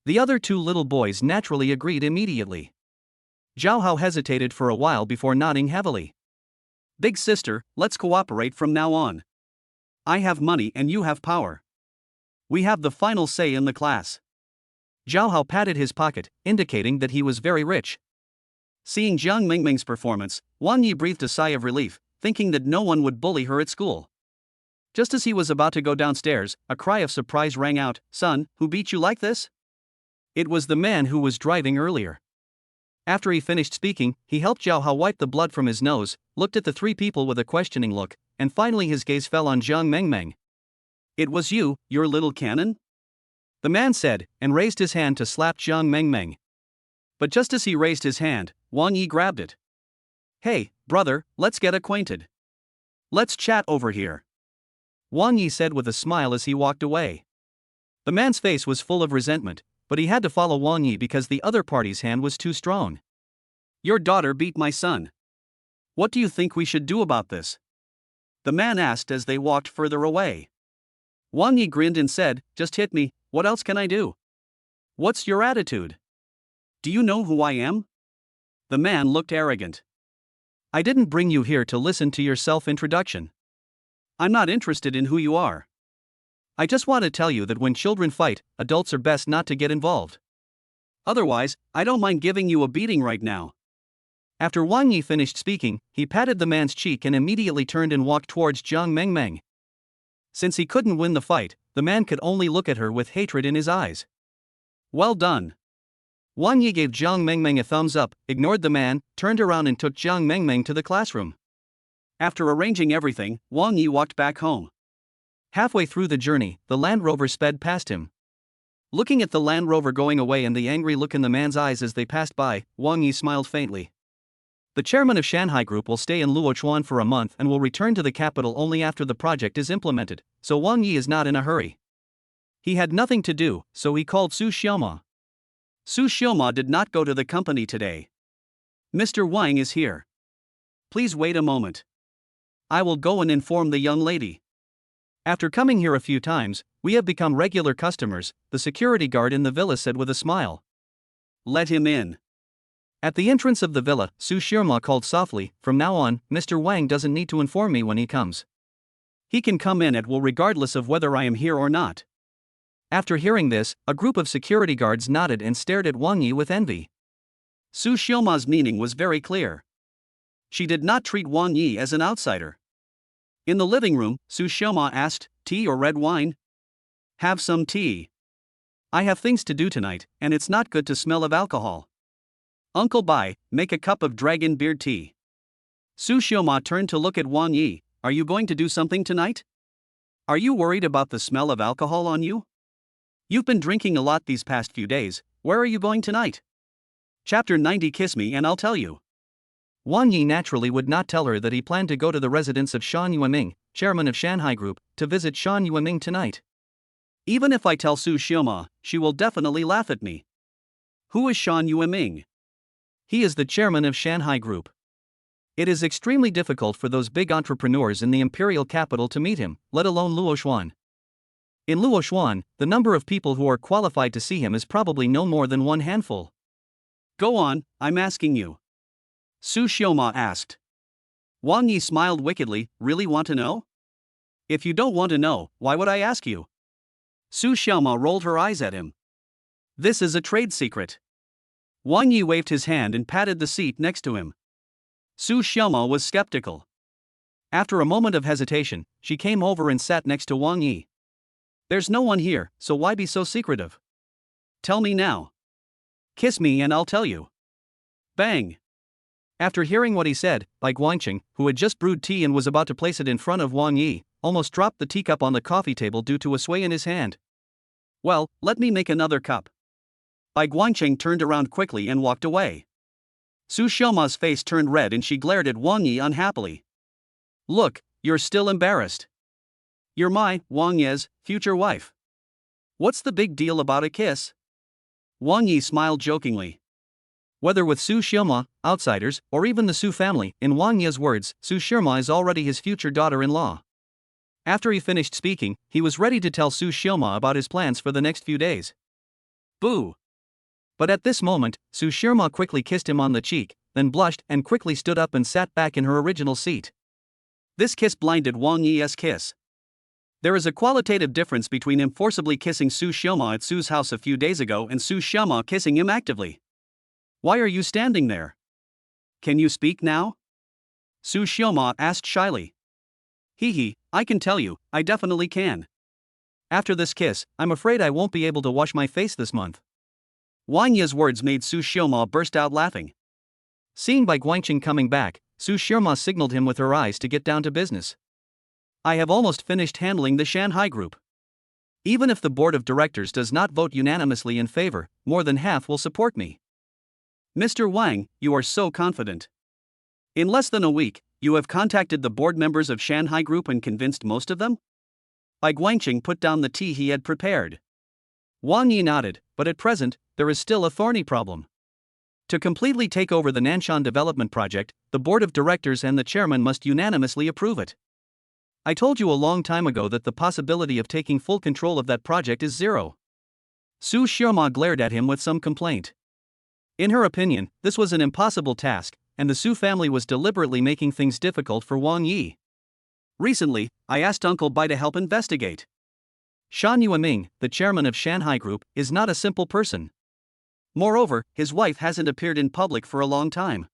The other 2 little boys naturally agreed immediately. Zhao Hao hesitated for a while before nodding heavily. Big sister, let's cooperate from now on. I have money and you have power. We have the final say in the class. Zhao Hao patted his pocket, indicating that he was very rich. Seeing Jiang Mengmeng's performance, Wang Yi breathed a sigh of relief, thinking that no one would bully her at school. Just as he was about to go downstairs, a cry of surprise rang out, Son, who beat you like this? It was the man who was driving earlier. After he finished speaking, he helped Zhao Hao wipe the blood from his nose, looked at the 3 people with a questioning look, and finally his gaze fell on Jiang Mengmeng. It was you, your little cannon? The man said, and raised his hand to slap Jiang Mengmeng. But just as he raised his hand, Wang Yi grabbed it. Hey, brother, let's get acquainted. Let's chat over here. Wang Yi said with a smile as he walked away. The man's face was full of resentment, but he had to follow Wang Yi because the other party's hand was too strong. Your daughter beat my son. What do you think we should do about this? The man asked as they walked further away. Wang Yi grinned and said, just hit me, what else can I do? What's your attitude? Do you know who I am? The man looked arrogant. I didn't bring you here to listen to your self-introduction. I'm not interested in who you are. I just want to tell you that when children fight, adults are best not to get involved. Otherwise, I don't mind giving you a beating right now. After Wang Yi finished speaking, he patted the man's cheek and immediately turned and walked towards Jiang Mengmeng. Since he couldn't win the fight, the man could only look at her with hatred in his eyes. Well done. Wang Yi gave Jiang Mengmeng a thumbs up, ignored the man, turned around and took Jiang Mengmeng to the classroom. After arranging everything, Wang Yi walked back home. Halfway through the journey, the Land Rover sped past him. Looking at the Land Rover going away and the angry look in the man's eyes as they passed by, Wang Yi smiled faintly. The chairman of Shanghai Group will stay in Luochuan for a month and will return to the capital only after the project is implemented, so Wang Yi is not in a hurry. He had nothing to do, so he called Su Xiaoma. Su Xiaoma did not go to the company today. Mr. Wang is here. Please wait a moment. I will go and inform the young lady. After coming here a few times, we have become regular customers, the security guard in the villa said with a smile. Let him in. At the entrance of the villa, Su Xiaoma called softly, from now on, Mr. Wang doesn't need to inform me when he comes. He can come in at will regardless of whether I am here or not. After hearing this, a group of security guards nodded and stared at Wang Yi with envy. Su Xiaoma's meaning was very clear. She did not treat Wang Yi as an outsider. In the living room, Su Xiaoma asked, tea or red wine? Have some tea. I have things to do tonight, and it's not good to smell of alcohol. Uncle Bai, make a cup of dragon beard tea. Su Xiaoma turned to look at Wang Yi. Are you going to do something tonight? Are you worried about the smell of alcohol on you? You've been drinking a lot these past few days. Where are you going tonight? Chapter 90. Kiss me and I'll tell you. Wang Yi naturally would not tell her that he planned to go to the residence of Shan Yueming, chairman of Shanghai Group, to visit Shan Yueming tonight. Even if I tell Su Xiaoma, she will definitely laugh at me. Who is Shan Yueming? He is the chairman of Shanghai Group. It is extremely difficult for those big entrepreneurs in the imperial capital to meet him, let alone Luochuan. In Luochuan, the number of people who are qualified to see him is probably no more than one handful. Go on, I'm asking you. Su Xiaoma asked. Wang Yi smiled wickedly, really want to know? If you don't want to know, why would I ask you? Su Xiaoma rolled her eyes at him. This is a trade secret. Wang Yi waved his hand and patted the seat next to him. Su Xiaoma was skeptical. After a moment of hesitation, she came over and sat next to Wang Yi. There's no one here, so why be so secretive? Tell me now. Kiss me and I'll tell you. Bang! After hearing what he said, Guangqing, who had just brewed tea and was about to place it in front of Wang Yi, almost dropped the teacup on the coffee table due to a sway in his hand. Well, let me make another cup. Guangqing turned around quickly and walked away. Su Xiaoma's face turned red and she glared at Wang Yi unhappily. Look, you're still embarrassed. You're my, Wang Yi's, future wife. What's the big deal about a kiss? Wang Yi smiled jokingly. Whether with Su Xiaoma, outsiders, or even the Su family, in Wang Yi's words, Su Xiaoma is already his future daughter-in-law. After he finished speaking, he was ready to tell Su Xiaoma about his plans for the next few days. Boo! But at this moment, Su Xiaoma quickly kissed him on the cheek, then blushed and quickly stood up and sat back in her original seat. This kiss blinded Wang Yi's kiss. There is a qualitative difference between him forcibly kissing Su Xiaoma at Su's house a few days ago and Su Xiaoma kissing him actively. Why are you standing there? Can you speak now? Su Xiaoma asked shyly. Hee, I can tell you, I definitely can. After this kiss, I'm afraid I won't be able to wash my face this month. Wang Yi's words made Su Xiaoma burst out laughing. Seeing Guangqing coming back, Su Xiaoma signaled him with her eyes to get down to business. I have almost finished handling the Shanghai Group. Even if the board of directors does not vote unanimously in favor, more than half will support me. Mr. Wang, you are so confident. In less than a week, you have contacted the board members of Shanghai Group and convinced most of them? Guangqing put down the tea he had prepared. Wang Yi nodded, but at present, there is still a thorny problem. To completely take over the Nanshan development project, the board of directors and the chairman must unanimously approve it. I told you a long time ago that the possibility of taking full control of that project is zero. Su Xiaoma glared at him with some complaint. In her opinion, this was an impossible task, and the Su family was deliberately making things difficult for Wang Yi. Recently, I asked Uncle Bai to help investigate. Shan Yueming, the chairman of Shanghai Group, is not a simple person. Moreover, his wife hasn't appeared in public for a long time.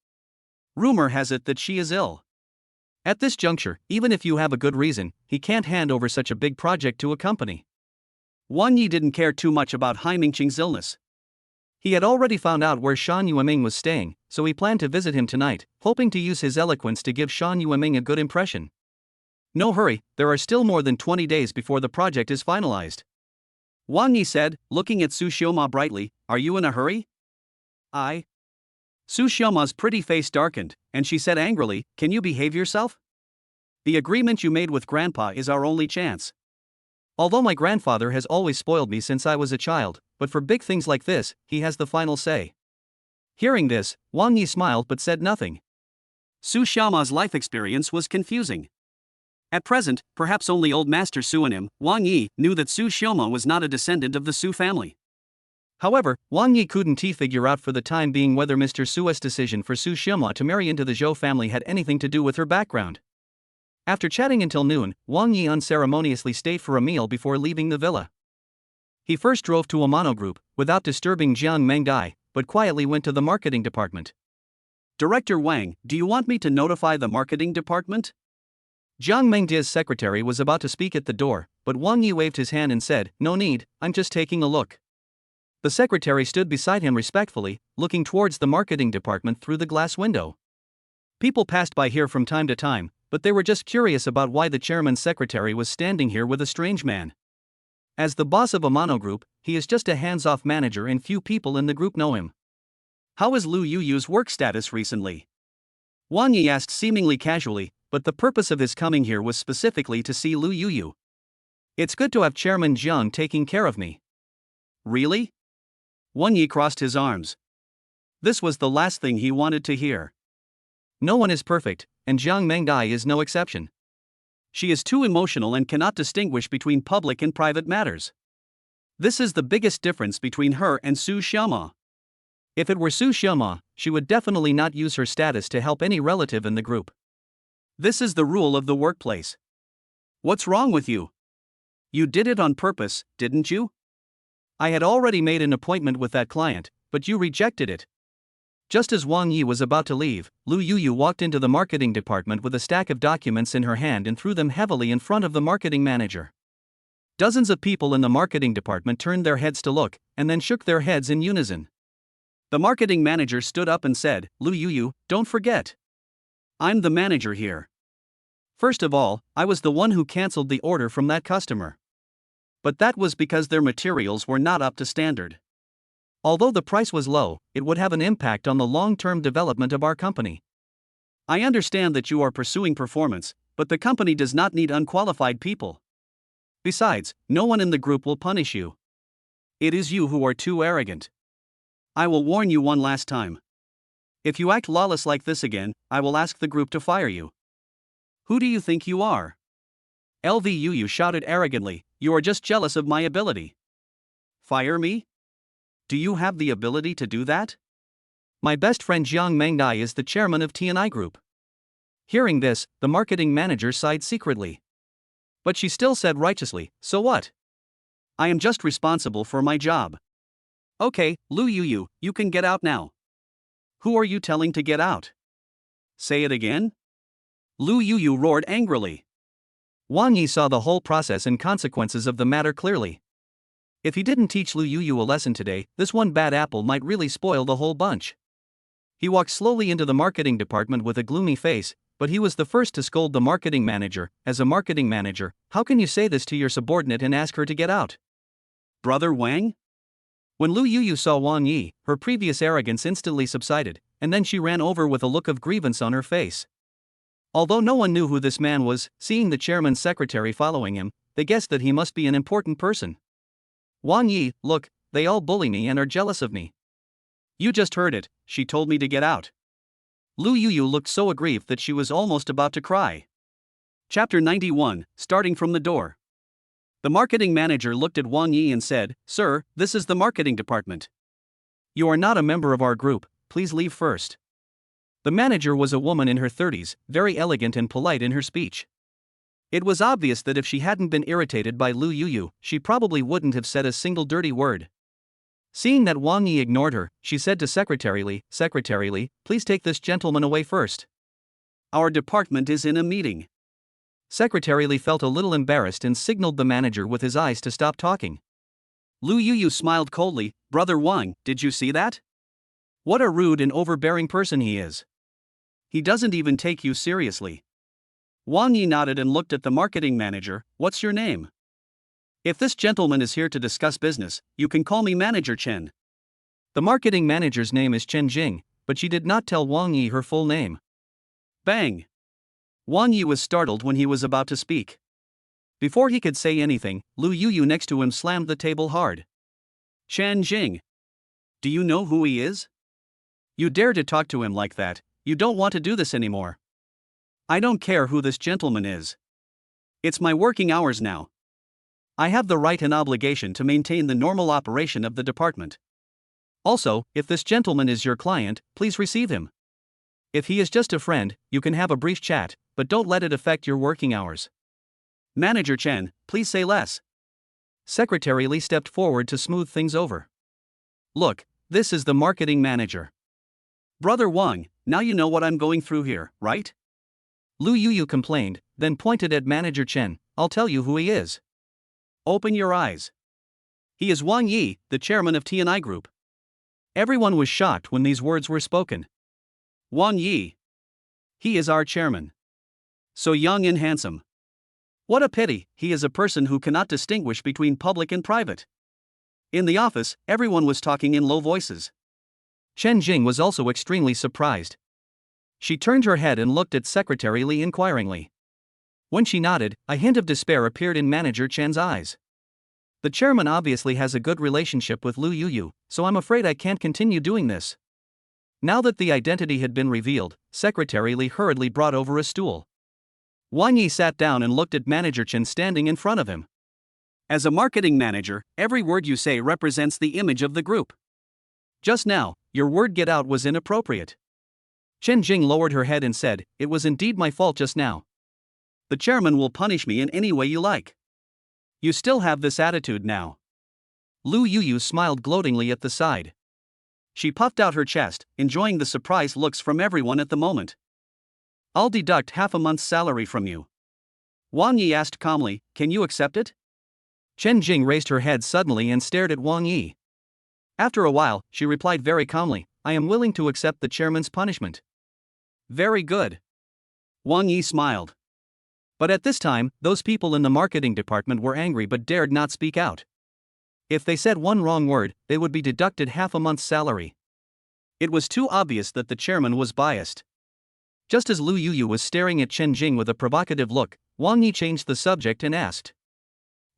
Rumor has it that she is ill. At this juncture, even if you have a good reason, he can't hand over such a big project to a company. Wang Yi didn't care too much about Hai Mingqing's illness. He had already found out where Shan Yueming was staying, so he planned to visit him tonight, hoping to use his eloquence to give Shan Yueming a good impression. No hurry, there are still more than 20 days before the project is finalized. Wang Yi said, looking at Su Xiaoma brightly, are you in a hurry? Su Xiaoma's pretty face darkened, and she said angrily, can you behave yourself? The agreement you made with Grandpa is our only chance. Although my grandfather has always spoiled me since I was a child, but for big things like this, he has the final say. Hearing this, Wang Yi smiled but said nothing. Su Xiaoma's life experience was confusing. At present, perhaps only old Master Su and him, Wang Yi, knew that Su Xiaoma was not a descendant of the Su family. However, Wang Yi couldn't figure out for the time being whether Mr. Su's decision for Su Xiaoma to marry into the Zhou family had anything to do with her background. After chatting until noon, Wang Yi unceremoniously stayed for a meal before leaving the villa. He first drove to Amano Group, without disturbing Jiang Mengdai, but quietly went to the marketing department. Director Wang, do you want me to notify the marketing department? Jiang Mengdai's secretary was about to speak at the door, but Wang Yi waved his hand and said, no need, I'm just taking a look. The secretary stood beside him respectfully, looking towards the marketing department through the glass window. People passed by here from time to time, but they were just curious about why the chairman's secretary was standing here with a strange man. As the boss of Amano Group, he is just a hands-off manager and few people in the group know him. How is Lu Yuyu's work status recently? Wang Yi asked seemingly casually, but the purpose of his coming here was specifically to see Lu Yuyu. It's good to have Chairman Jiang taking care of me. Really? Wang Yi crossed his arms. This was the last thing he wanted to hear. No one is perfect, and Jiang Mengdai is no exception. She is too emotional and cannot distinguish between public and private matters. This is the biggest difference between her and Su Xiaoma. If it were Su Xiaoma, she would definitely not use her status to help any relative in the group. This is the rule of the workplace. What's wrong with you? You did it on purpose, didn't you? I had already made an appointment with that client, but you rejected it, Just as Wang Yi was about to leave, Lu Yuyu walked into the marketing department with a stack of documents in her hand and threw them heavily in front of the marketing manager. Dozens of people in the marketing department turned their heads to look, and then shook their heads in unison. The marketing manager stood up and said, "Lu Yuyu, don't forget. I'm the manager here. First of all, I was the one who cancelled the order from that customer. But that was because their materials were not up to standard. Although the price was low, it would have an impact on the long-term development of our company. I understand that you are pursuing performance, but the company does not need unqualified people. Besides, no one in the group will punish you. It is you who are too arrogant. I will warn you one last time. If you act lawless like this again, I will ask the group to fire you. Who do you think you are?" LVUU shouted arrogantly, "You are just jealous of my ability. Fire me? Do you have the ability to do that? My best friend Jiang Mengdai is the chairman of Tana Group." Hearing this, the marketing manager sighed secretly. But she still said righteously, "So what? I am just responsible for my job. Okay, Lu Yuyu, you can get out now." "Who are you telling to get out? Say it again?" Lu Yuyu roared angrily. Wang Yi saw the whole process and consequences of the matter clearly. If he didn't teach Lu Yuyu a lesson today, this one bad apple might really spoil the whole bunch. He walked slowly into the marketing department with a gloomy face, but he was the first to scold the marketing manager. "As a marketing manager, how can you say this to your subordinate and ask her to get out? Brother Wang?" When Lu Yuyu saw Wang Yi, her previous arrogance instantly subsided, and then she ran over with a look of grievance on her face. Although no one knew who this man was, seeing the chairman's secretary following him, they guessed that he must be an important person. "Wang Yi, look, they all bully me and are jealous of me." "You just heard it, she told me to get out." Lu Yuyu looked so aggrieved that she was almost about to cry. Chapter 91, starting from the door. The marketing manager looked at Wang Yi and said, "Sir, this is the marketing department. You are not a member of our group, please leave first." The manager was a woman in her 30s, very elegant and polite in her speech. It was obvious that if she hadn't been irritated by Lu Yuyu, she probably wouldn't have said a single dirty word. Seeing that Wang Yi ignored her, she said to Secretary, "Please take this gentleman away first. Our department is in a meeting." Secretary Li felt a little embarrassed and signaled the manager with his eyes to stop talking. Lu Yuyu smiled coldly, "Brother Wang, did you see that? What a rude and overbearing person he is. He doesn't even take you seriously." Wang Yi nodded and looked at the marketing manager. "What's your name? If this gentleman is here to discuss business, you can call me Manager Chen." The marketing manager's name is Chen Jing, but she did not tell Wang Yi her full name. Bang! Wang Yi was startled when he was about to speak. Before he could say anything, Lu Yuyu next to him slammed the table hard. "Chen Jing. Do you know who he is? You dare to talk to him like that? You don't want to do this anymore." "I don't care who this gentleman is. It's my working hours now. I have the right and obligation to maintain the normal operation of the department. Also, if this gentleman is your client, please receive him. If he is just a friend, you can have a brief chat, but don't let it affect your working hours." "Manager Chen, please say less." Secretary Li stepped forward to smooth things over. "Look, this is the marketing manager. Brother Wang, now you know what I'm going through here, right?" Lu Yuyu complained, then pointed at Manager Chen. "I'll tell you who he is. Open your eyes. He is Wang Yi, the chairman of Tana Group." Everyone was shocked when these words were spoken. "Wang Yi. He is our chairman. So young and handsome. What a pity, he is a person who cannot distinguish between public and private." In the office, everyone was talking in low voices. Chen Jing was also extremely surprised. She turned her head and looked at Secretary Li inquiringly. When she nodded, a hint of despair appeared in Manager Chen's eyes. "The chairman obviously has a good relationship with Lu Yuyu, so I'm afraid I can't continue doing this." Now that the identity had been revealed, Secretary Li hurriedly brought over a stool. Wang Yi sat down and looked at Manager Chen standing in front of him. "As a marketing manager, every word you say represents the image of the group. Just now, your word 'get out' was inappropriate." Chen Jing lowered her head and said, "It was indeed my fault just now. The chairman will punish me in any way you like. You still have this attitude now." Lu Yuyu smiled gloatingly at the side. She puffed out her chest, enjoying the surprised looks from everyone at the moment. I'll deduct half a month's salary from you. Wang Yi asked calmly, can you accept it? Chen Jing raised her head suddenly and stared at Wang Yi. After a while, she replied very calmly, I am willing to accept the chairman's punishment. Very good. Wang Yi smiled. But at this time, those people in the marketing department were angry but dared not speak out. If they said one wrong word, they would be deducted half a month's salary. It was too obvious that the chairman was biased. Just as Lu Yuyu was staring at Chen Jing with a provocative look, Wang Yi changed the subject and asked,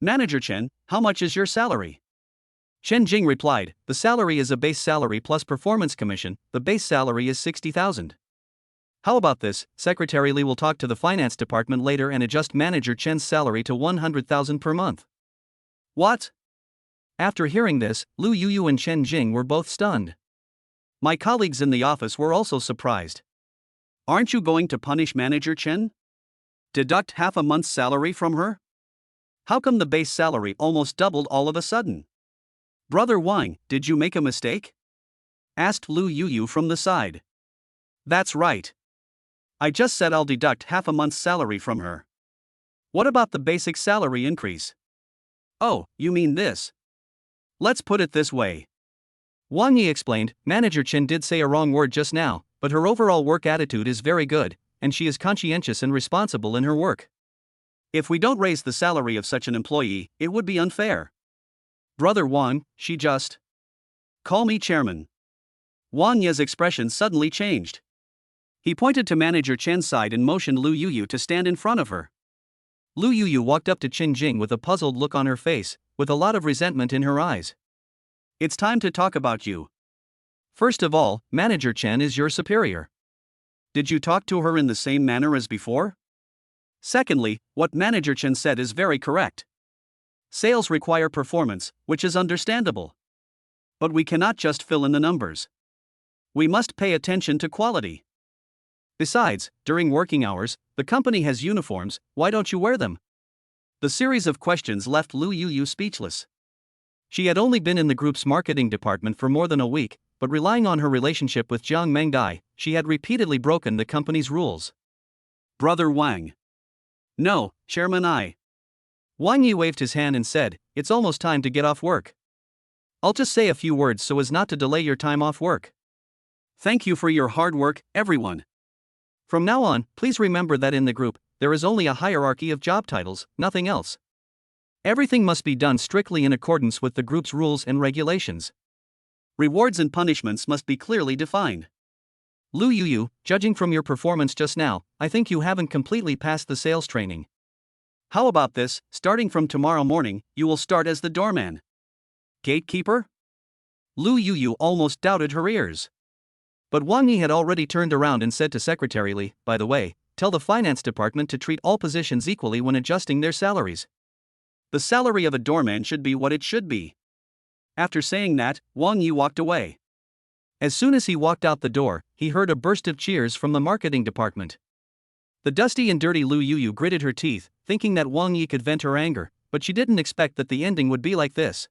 Manager Chen, how much is your salary? Chen Jing replied, the salary is a base salary plus performance commission, the base salary is 60,000. How about this, Secretary Li will talk to the finance department later and adjust Manager Chen's salary to 100,000 per month. What? After hearing this, Lu Yuyu and Chen Jing were both stunned. My colleagues in the office were also surprised. Aren't you going to punish Manager Chen? Deduct half a month's salary from her? How come the base salary almost doubled all of a sudden? Brother Wang, did you make a mistake? Asked Lu Yuyu from the side. That's right. I just said I'll deduct half a month's salary from her. What about the basic salary increase? Oh, you mean this? Let's put it this way. Wang Yi explained, Manager Chen did say a wrong word just now, but her overall work attitude is very good, and she is conscientious and responsible in her work. If we don't raise the salary of such an employee, it would be unfair. Brother Wang, she just... Call me chairman. Wang Yi's expression suddenly changed. He pointed to Manager Chen's side and motioned Lu Yuyu to stand in front of her. Lu Yuyu walked up to Chen Jing with a puzzled look on her face, with a lot of resentment in her eyes. It's time to talk about you. First of all, Manager Chen is your superior. Did you talk to her in the same manner as before? Secondly, what Manager Chen said is very correct. Sales require performance, which is understandable. But we cannot just fill in the numbers. We must pay attention to quality. Besides, during working hours, the company has uniforms, why don't you wear them? The series of questions left Lu Yuyu speechless. She had only been in the group's marketing department for more than a week, but relying on her relationship with Jiang Mengdai, she had repeatedly broken the company's rules. Brother Wang. No, Chairman I. Wang Yi waved his hand and said, it's almost time to get off work. I'll just say a few words so as not to delay your time off work. Thank you for your hard work, everyone. From now on, please remember that in the group, there is only a hierarchy of job titles, nothing else. Everything must be done strictly in accordance with the group's rules and regulations. Rewards and punishments must be clearly defined. Lu Yuyu, judging from your performance just now, I think you haven't completely passed the sales training. How about this, starting from tomorrow morning, you will start as the doorman. Gatekeeper? Lu Yuyu almost doubted her ears. But Wang Yi had already turned around and said to Secretary Li, by the way, tell the finance department to treat all positions equally when adjusting their salaries. The salary of a doorman should be what it should be. After saying that, Wang Yi walked away. As soon as he walked out the door, he heard a burst of cheers from the marketing department. The dusty and dirty Lu Yuyu gritted her teeth, thinking that Wang Yi could vent her anger, but she didn't expect that the ending would be like this.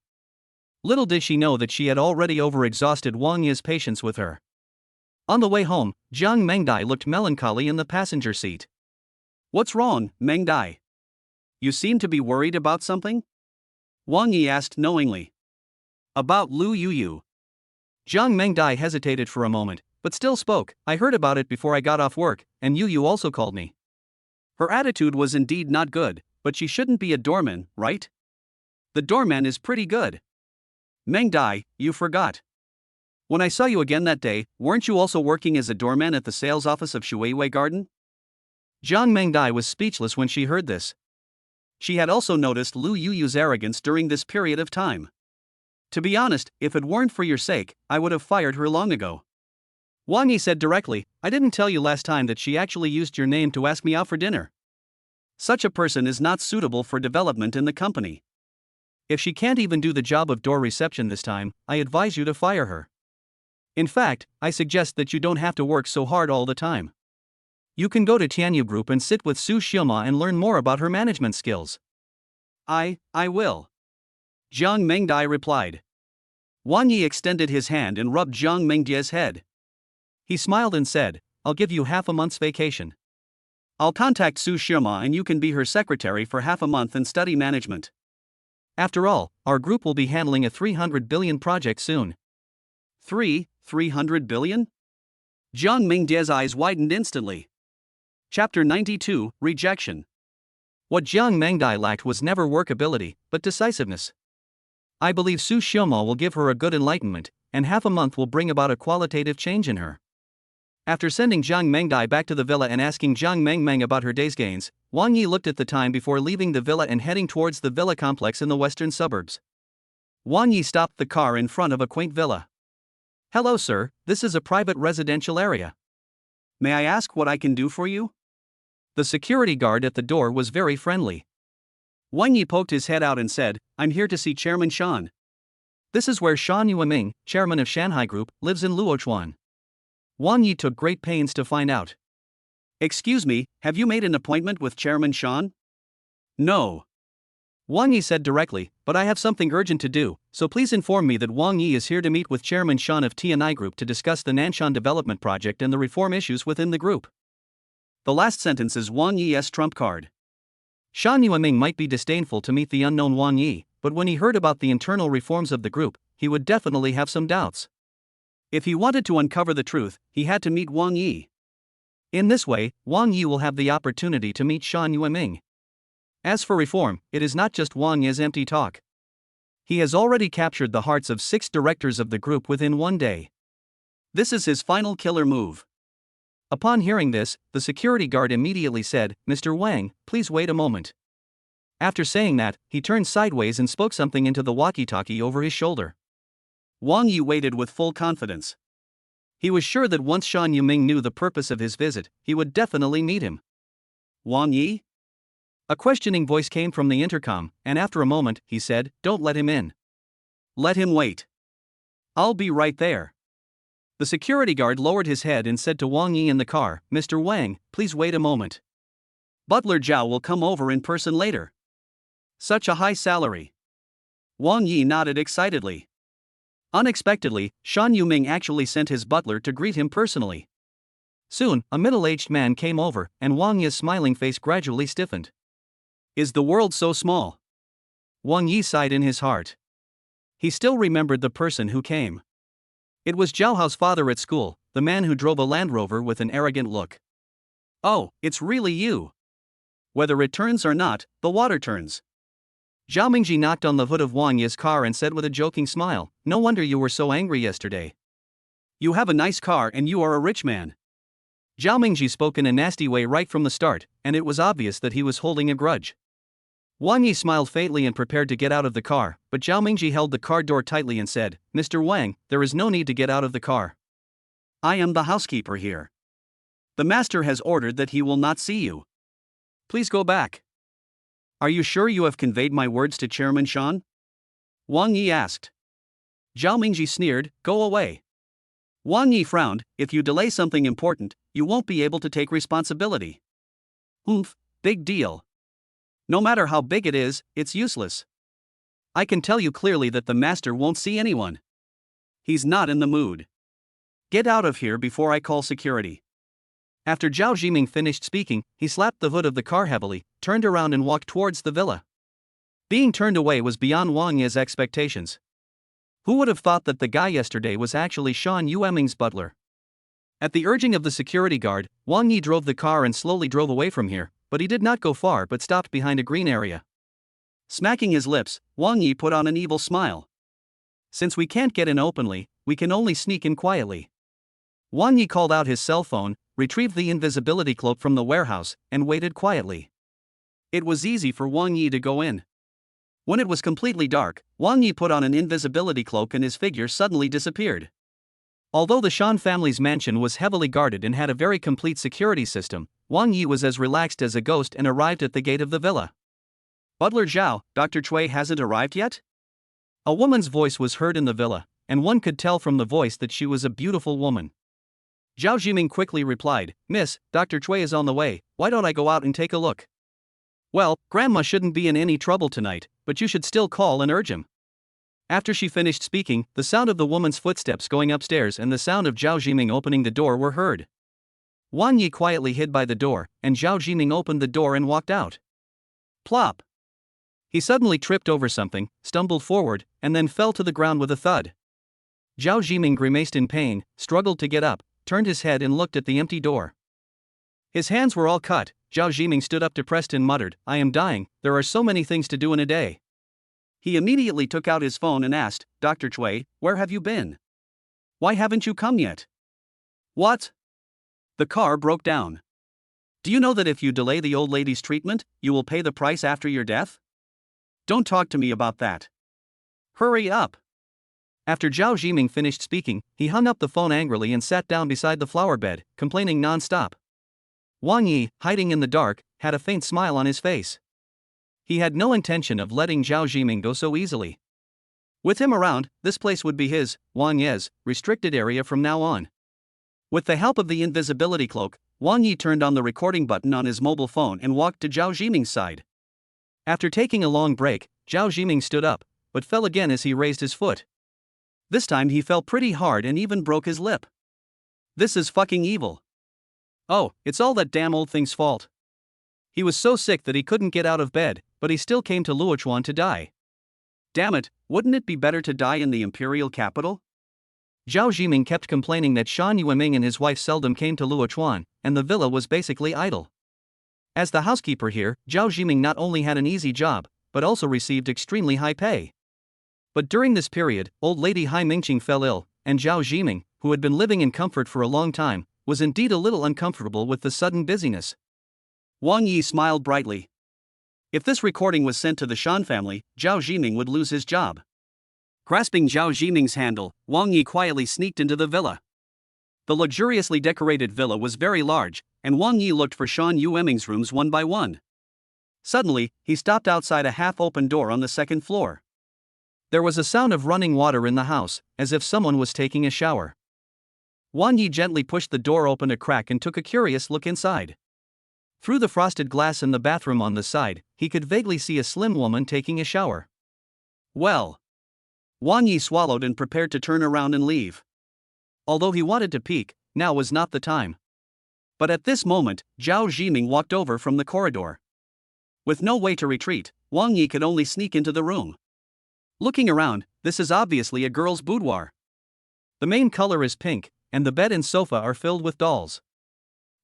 Little did she know that she had already overexhausted Wang Yi's patience with her. On the way home, Jiang Mengdai looked melancholy in the passenger seat. What's wrong, Mengdai? You seem to be worried about something? Wang Yi asked knowingly. About Lu Yuyu. Jiang Mengdai hesitated for a moment, but still spoke. I heard about it before I got off work, and Yuyu also called me. Her attitude was indeed not good, but she shouldn't be a doorman, right? The doorman is pretty good. Mengdai, you forgot. When I saw you again that day, weren't you also working as a doorman at the sales office of Shuiwei Garden? Jiang Mengdai was speechless when she heard this. She had also noticed Lu Yuyu's arrogance during this period of time. To be honest, if it weren't for your sake, I would have fired her long ago. Wang Yi said directly, I didn't tell you last time that she actually used your name to ask me out for dinner. Such a person is not suitable for development in the company. If she can't even do the job of door reception this time, I advise you to fire her. In fact, I suggest that you don't have to work so hard all the time. You can go to Tana Group and sit with Su Xiuma and learn more about her management skills. I will. Jiang Mengdai replied. Wang Yi extended his hand and rubbed Zhang Mingdia's head. He smiled and said, "I'll give you half a month's vacation. I'll contact Su Shima and you can be her secretary for half a month and study management. After all, our group will be handling a 300 billion project soon." 300 billion? Zhang Mingdia's eyes widened instantly. Chapter 92, Rejection. What Jiang Mengdai lacked was never workability, but decisiveness. I believe Su Shima will give her a good enlightenment, and half a month will bring about a qualitative change in her. After sending Jiang Mengdai back to the villa and asking Jiang Mengmeng about her day's gains, Wang Yi looked at the time before leaving the villa and heading towards the villa complex in the western suburbs. Wang Yi stopped the car in front of a quaint villa. "Hello sir, this is a private residential area. May I ask what I can do for you?" The security guard at the door was very friendly. Wang Yi poked his head out and said, "I'm here to see Chairman Shan. This is where Shan Yueming, chairman of Shanghai Group, lives in Luochuan." Wang Yi took great pains to find out. "Excuse me, have you made an appointment with Chairman Shan?" "No." Wang Yi said directly, "But I have something urgent to do, so please inform me that Wang Yi is here to meet with Chairman Shan of Tana Group to discuss the Nanshan development project and the reform issues within the group." The last sentence is Wang Yi's trump card. Shan Yueming might be disdainful to meet the unknown Wang Yi, but when he heard about the internal reforms of the group, he would definitely have some doubts. If he wanted to uncover the truth, he had to meet Wang Yi. In this way, Wang Yi will have the opportunity to meet Shan Yueming. As for reform, it is not just Wang Yi's empty talk. He has already captured the hearts of 6 directors of the group within one day. This is his final killer move. Upon hearing this, the security guard immediately said, "Mr. Wang, please wait a moment." After saying that, he turned sideways and spoke something into the walkie-talkie over his shoulder. Wang Yi waited with full confidence. He was sure that once Shan Yueming knew the purpose of his visit, he would definitely meet him. "Wang Yi?" A questioning voice came from the intercom, and after a moment, he said, "Don't let him in. Let him wait. I'll be right there." The security guard lowered his head and said to Wang Yi in the car, "Mr. Wang, please wait a moment. Butler Zhao will come over in person later." Such a high salary. Wang Yi nodded excitedly. Unexpectedly, Shan Yueming actually sent his butler to greet him personally. Soon, a middle-aged man came over, and Wang Yi's smiling face gradually stiffened. Is the world so small? Wang Yi sighed in his heart. He still remembered the person who came. It was Zhao Hao's father at school, the man who drove a Land Rover with an arrogant look. "Oh, it's really you. Whether it turns or not, the water turns." Zhao Mingji knocked on the hood of Wang Yi's car and said with a joking smile, "No wonder you were so angry yesterday. You have a nice car and you are a rich man." Zhao Mingji spoke in a nasty way right from the start, and it was obvious that he was holding a grudge. Wang Yi smiled faintly and prepared to get out of the car, but Zhao Mingji held the car door tightly and said, "Mr. Wang, there is no need to get out of the car. I am the housekeeper here. The master has ordered that he will not see you. Please go back." "Are you sure you have conveyed my words to Chairman Shan?" Wang Yi asked. Zhao Mingji sneered, "Go away." Wang Yi frowned, "If you delay something important, you won't be able to take responsibility." "Oomph, big deal. No matter how big it is, it's useless. I can tell you clearly that the master won't see anyone. He's not in the mood. Get out of here before I call security." After Zhao Zhiming finished speaking, he slapped the hood of the car heavily, turned around and walked towards the villa. Being turned away was beyond Wang Yi's expectations. Who would have thought that the guy yesterday was actually Shan Yueming's butler? At the urging of the security guard, Wang Yi drove the car and slowly drove away from here, but he did not go far but stopped behind a green area. Smacking his lips, Wang Yi put on an evil smile. "Since we can't get in openly, we can only sneak in quietly." Wang Yi called out his cell phone, retrieved the invisibility cloak from the warehouse, and waited quietly. It was easy for Wang Yi to go in. When it was completely dark, Wang Yi put on an invisibility cloak and his figure suddenly disappeared. Although the Shan family's mansion was heavily guarded and had a very complete security system, Wang Yi was as relaxed as a ghost and arrived at the gate of the villa. "Butler Zhao, Dr. Cui hasn't arrived yet?" A woman's voice was heard in the villa, and one could tell from the voice that she was a beautiful woman. Zhao Zhiming quickly replied, "Miss, Dr. Cui is on the way, why don't I go out and take a look?" "Well, Grandma shouldn't be in any trouble tonight, but you should still call and urge him." After she finished speaking, the sound of the woman's footsteps going upstairs and the sound of Zhao Jiming opening the door were heard. Wang Yi quietly hid by the door, and Zhao Jiming opened the door and walked out. Plop! He suddenly tripped over something, stumbled forward, and then fell to the ground with a thud. Zhao Jiming grimaced in pain, struggled to get up, turned his head and looked at the empty door. His hands were all cut. Zhao Jiming stood up depressed and muttered, "I am dying, there are so many things to do in a day." He immediately took out his phone and asked, "Dr. Cui, where have you been? Why haven't you come yet?" "What? The car broke down. Do you know that if you delay the old lady's treatment, you will pay the price after your death? Don't talk to me about that. Hurry up." After Zhao Jiming finished speaking, he hung up the phone angrily and sat down beside the flower bed, complaining non-stop. Wang Yi, hiding in the dark, had a faint smile on his face. He had no intention of letting Zhao Jiming go so easily. With him around, this place would be his, Wang Ye's, restricted area from now on. With the help of the invisibility cloak, Wang Yi turned on the recording button on his mobile phone and walked to Zhao Jiming's side. After taking a long break, Zhao Jiming stood up, but fell again as he raised his foot. This time he fell pretty hard and even broke his lip. This is fucking evil. Oh, it's all that damn old thing's fault. He was so sick that he couldn't get out of bed, but he still came to Luochuan to die. Damn it, wouldn't it be better to die in the imperial capital? Zhao Jiming kept complaining that Shan Yueming and his wife seldom came to Luochuan, and the villa was basically idle. As the housekeeper here, Zhao Jiming not only had an easy job, but also received extremely high pay. But during this period, old lady Hai Mingqing fell ill, and Zhao Jiming, who had been living in comfort for a long time, was indeed a little uncomfortable with the sudden busyness. Wang Yi smiled brightly. If this recording was sent to the Shan family, Zhao Jiming would lose his job. Grasping Zhao Jiming's handle, Wang Yi quietly sneaked into the villa. The luxuriously decorated villa was very large, and Wang Yi looked for Shan Yueming's rooms one by one. Suddenly, he stopped outside a half-open door on the second floor. There was a sound of running water in the house, as if someone was taking a shower. Wang Yi gently pushed the door open a crack and took a curious look inside. Through the frosted glass in the bathroom on the side, he could vaguely see a slim woman taking a shower. Well. Wang Yi swallowed and prepared to turn around and leave. Although he wanted to peek, now was not the time. But at this moment, Zhao Jiming walked over from the corridor. With no way to retreat, Wang Yi could only sneak into the room. Looking around, this is obviously a girl's boudoir. The main color is pink, and the bed and sofa are filled with dolls.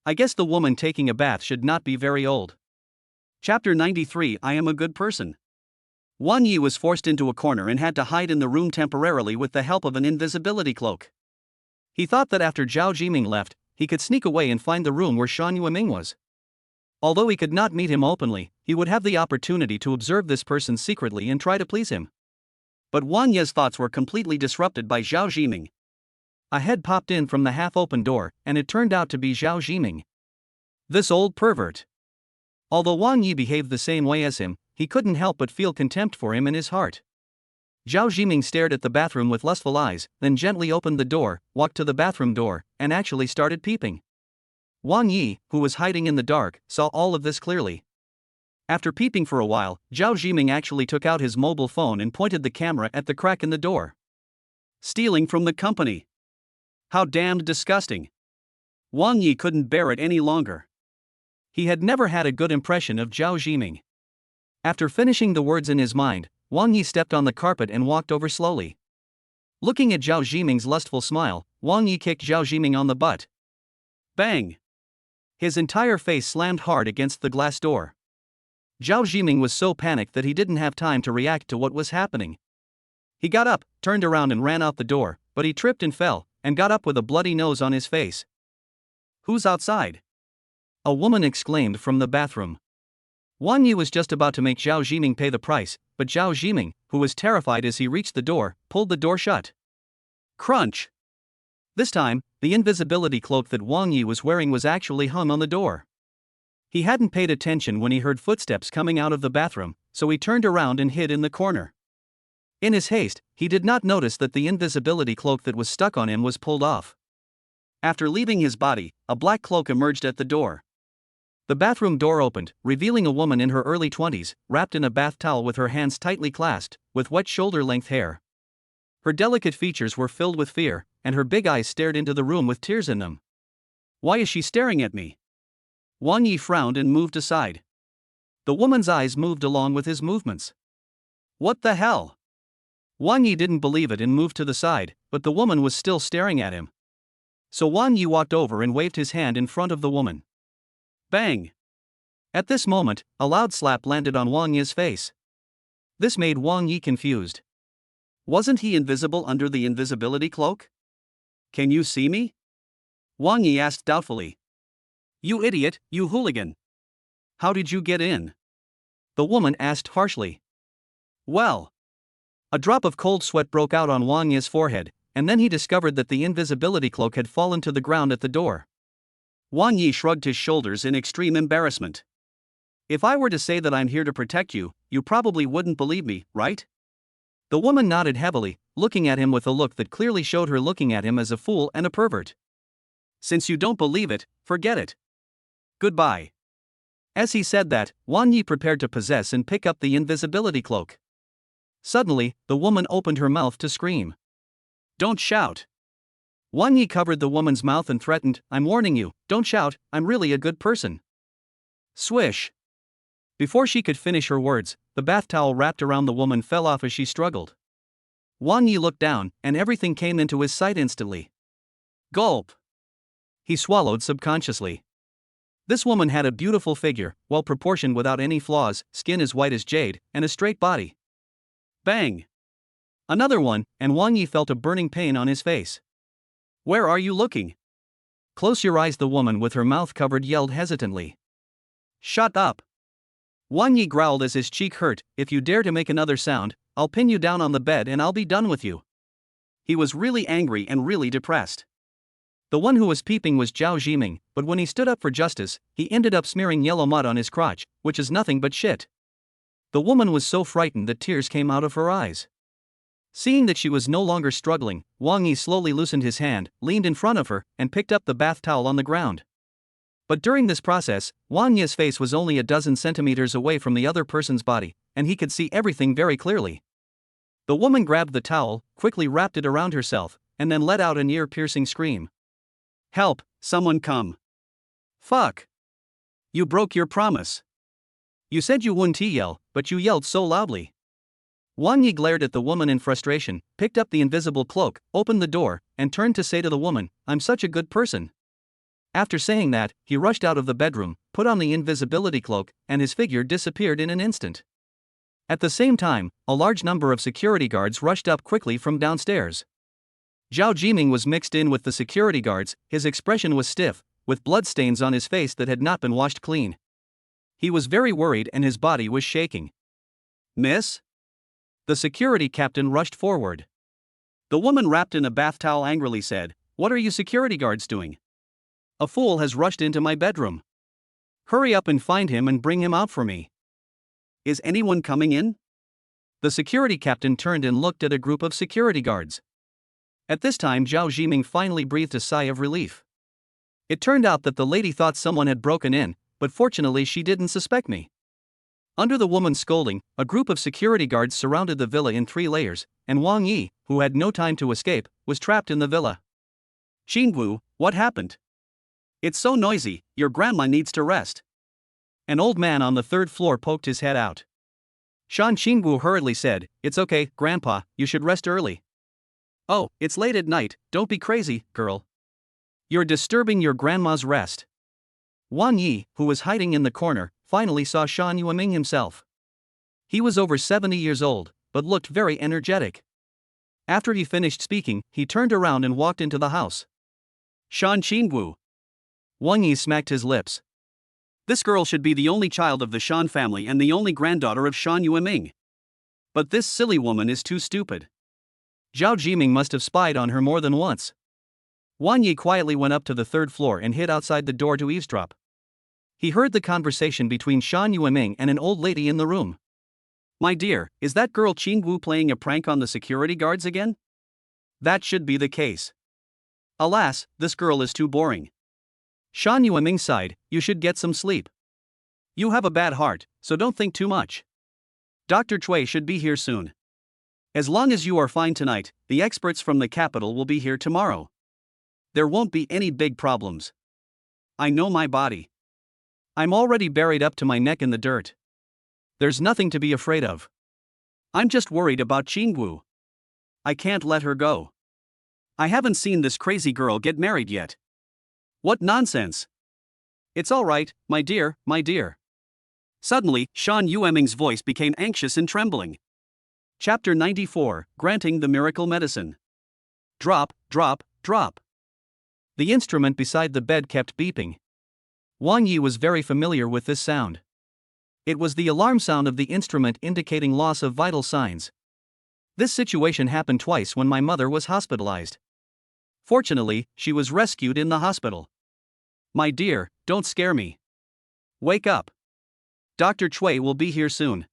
I guess the woman taking a bath should not be very old. Chapter 93 I Am a Good Person. Wang Yi was forced into a corner and had to hide in the room temporarily with the help of an invisibility cloak. He thought that after Zhao Jiming left, he could sneak away and find the room where Shan Yueming was. Although he could not meet him openly, he would have the opportunity to observe this person secretly and try to please him. But Wang Yi's thoughts were completely disrupted by Zhao Jiming. A head popped in from the half-open door, and it turned out to be Zhao Jiming. This old pervert. Although Wang Yi behaved the same way as him, he couldn't help but feel contempt for him in his heart. Zhao Jiming stared at the bathroom with lustful eyes, then gently opened the door, walked to the bathroom door, and actually started peeping. Wang Yi, who was hiding in the dark, saw all of this clearly. After peeping for a while, Zhao Jiming actually took out his mobile phone and pointed the camera at the crack in the door. Stealing from the company. How damned disgusting. Wang Yi couldn't bear it any longer. He had never had a good impression of Zhao Jiming. After finishing the words in his mind, Wang Yi stepped on the carpet and walked over slowly. Looking at Zhao Jiming's lustful smile, Wang Yi kicked Zhao Jiming on the butt. Bang! His entire face slammed hard against the glass door. Zhao Jiming was so panicked that he didn't have time to react to what was happening. He got up, turned around and ran out the door, but he tripped and fell, and got up with a bloody nose on his face. Who's outside? A woman exclaimed from the bathroom. Wang Yi was just about to make Zhao Jiming pay the price, but Zhao Jiming, who was terrified as he reached the door, pulled the door shut. Crunch! This time, the invisibility cloak that Wang Yi was wearing was actually hung on the door. He hadn't paid attention when he heard footsteps coming out of the bathroom, so he turned around and hid in the corner. In his haste, he did not notice that the invisibility cloak that was stuck on him was pulled off. After leaving his body, a black cloak emerged at the door. The bathroom door opened, revealing a woman in her early 20s, wrapped in a bath towel with her hands tightly clasped, with wet shoulder-length hair. Her delicate features were filled with fear, and her big eyes stared into the room with tears in them. Why is she staring at me? Wang Yi frowned and moved aside. The woman's eyes moved along with his movements. What the hell? Wang Yi didn't believe it and moved to the side, but the woman was still staring at him. So Wang Yi walked over and waved his hand in front of the woman. Bang! At this moment, a loud slap landed on Wang Yi's face. This made Wang Yi confused. Wasn't he invisible under the invisibility cloak? Can you see me? Wang Yi asked doubtfully. You idiot, you hooligan. How did you get in? The woman asked harshly. Well. A drop of cold sweat broke out on Wang Yi's forehead, and then he discovered that the invisibility cloak had fallen to the ground at the door. Wang Yi shrugged his shoulders in extreme embarrassment. If I were to say that I'm here to protect you, you probably wouldn't believe me, right? The woman nodded heavily, looking at him with a look that clearly showed her looking at him as a fool and a pervert. Since you don't believe it, forget it. Goodbye. As he said that, Wang Yi prepared to possess and pick up the invisibility cloak. Suddenly, the woman opened her mouth to scream. Don't shout. Wang Yi covered the woman's mouth and threatened, I'm warning you, don't shout, I'm really a good person. Swish. Before she could finish her words, the bath towel wrapped around the woman fell off as she struggled. Wang Yi looked down, and everything came into his sight instantly. Gulp. He swallowed subconsciously. This woman had a beautiful figure, well proportioned without any flaws, skin as white as jade, and a straight body. Bang! Another one, and Wang Yi felt a burning pain on his face. Where are you looking? Close your eyes, the woman with her mouth covered yelled hesitantly. Shut up! Wang Yi growled as his cheek hurt, if you dare to make another sound, I'll pin you down on the bed and I'll be done with you. He was really angry and really depressed. The one who was peeping was Zhao Jiming, but when he stood up for justice, he ended up smearing yellow mud on his crotch, which is nothing but shit. The woman was so frightened that tears came out of her eyes. Seeing that she was no longer struggling, Wang Yi slowly loosened his hand, leaned in front of her, and picked up the bath towel on the ground. But during this process, Wang Yi's face was only a dozen centimeters away from the other person's body, and he could see everything very clearly. The woman grabbed the towel, quickly wrapped it around herself, and then let out an ear-piercing scream. Help, someone come. Fuck. You broke your promise. You said you wouldn't yell, but you yelled so loudly. Wang Yi glared at the woman in frustration, picked up the invisible cloak, opened the door, and turned to say to the woman, I'm such a good person. After saying that, he rushed out of the bedroom, put on the invisibility cloak, and his figure disappeared in an instant. At the same time, a large number of security guards rushed up quickly from downstairs. Zhao Jiming was mixed in with the security guards, his expression was stiff, with bloodstains on his face that had not been washed clean. He was very worried and his body was shaking. Miss? The security captain rushed forward. The woman wrapped in a bath towel angrily said, What are you security guards doing? A fool has rushed into my bedroom. Hurry up and find him and bring him out for me. Is anyone coming in? The security captain turned and looked at a group of security guards. At this time Zhao Jiming finally breathed a sigh of relief. It turned out that the lady thought someone had broken in, but fortunately she didn't suspect me. Under the woman's scolding, a group of security guards surrounded the villa in 3 layers, and Wang Yi, who had no time to escape, was trapped in the villa. Qingwu, what happened? It's so noisy, your grandma needs to rest. An old man on the 3rd floor poked his head out. Shan Qingwu hurriedly said, It's okay, Grandpa, you should rest early. Oh, it's late at night, don't be crazy, girl. You're disturbing your grandma's rest. Wang Yi, who was hiding in the corner, finally saw Shan Yueming himself. He was over 70 years old, but looked very energetic. After he finished speaking, he turned around and walked into the house. Shan Qingwu. Wang Yi smacked his lips. This girl should be the only child of the Shan family and the only granddaughter of Shan Yueming. But this silly woman is too stupid. Zhao Jiming must have spied on her more than once. Wang Yi quietly went up to the 3rd floor and hid outside the door to eavesdrop. He heard the conversation between Shan Yueming and an old lady in the room. My dear, is that girl Qingwu playing a prank on the security guards again? That should be the case. Alas, this girl is too boring. Shan Yueming sighed, you should get some sleep. You have a bad heart, so don't think too much. Dr. Cui should be here soon. As long as you are fine tonight, the experts from the capital will be here tomorrow. There won't be any big problems. I know my body. I'm already buried up to my neck in the dirt. There's nothing to be afraid of. I'm just worried about Qingwu. I can't let her go. I haven't seen this crazy girl get married yet. What nonsense! It's all right, my dear, my dear. Suddenly, Shan Yueming's voice became anxious and trembling. Chapter 94, Granting the Miracle Medicine. Drop, drop, drop. The instrument beside the bed kept beeping. Wang Yi was very familiar with this sound. It was the alarm sound of the instrument indicating loss of vital signs. This situation happened twice when my mother was hospitalized. Fortunately, she was rescued in the hospital. My dear, don't scare me. Wake up. Dr. Cui will be here soon.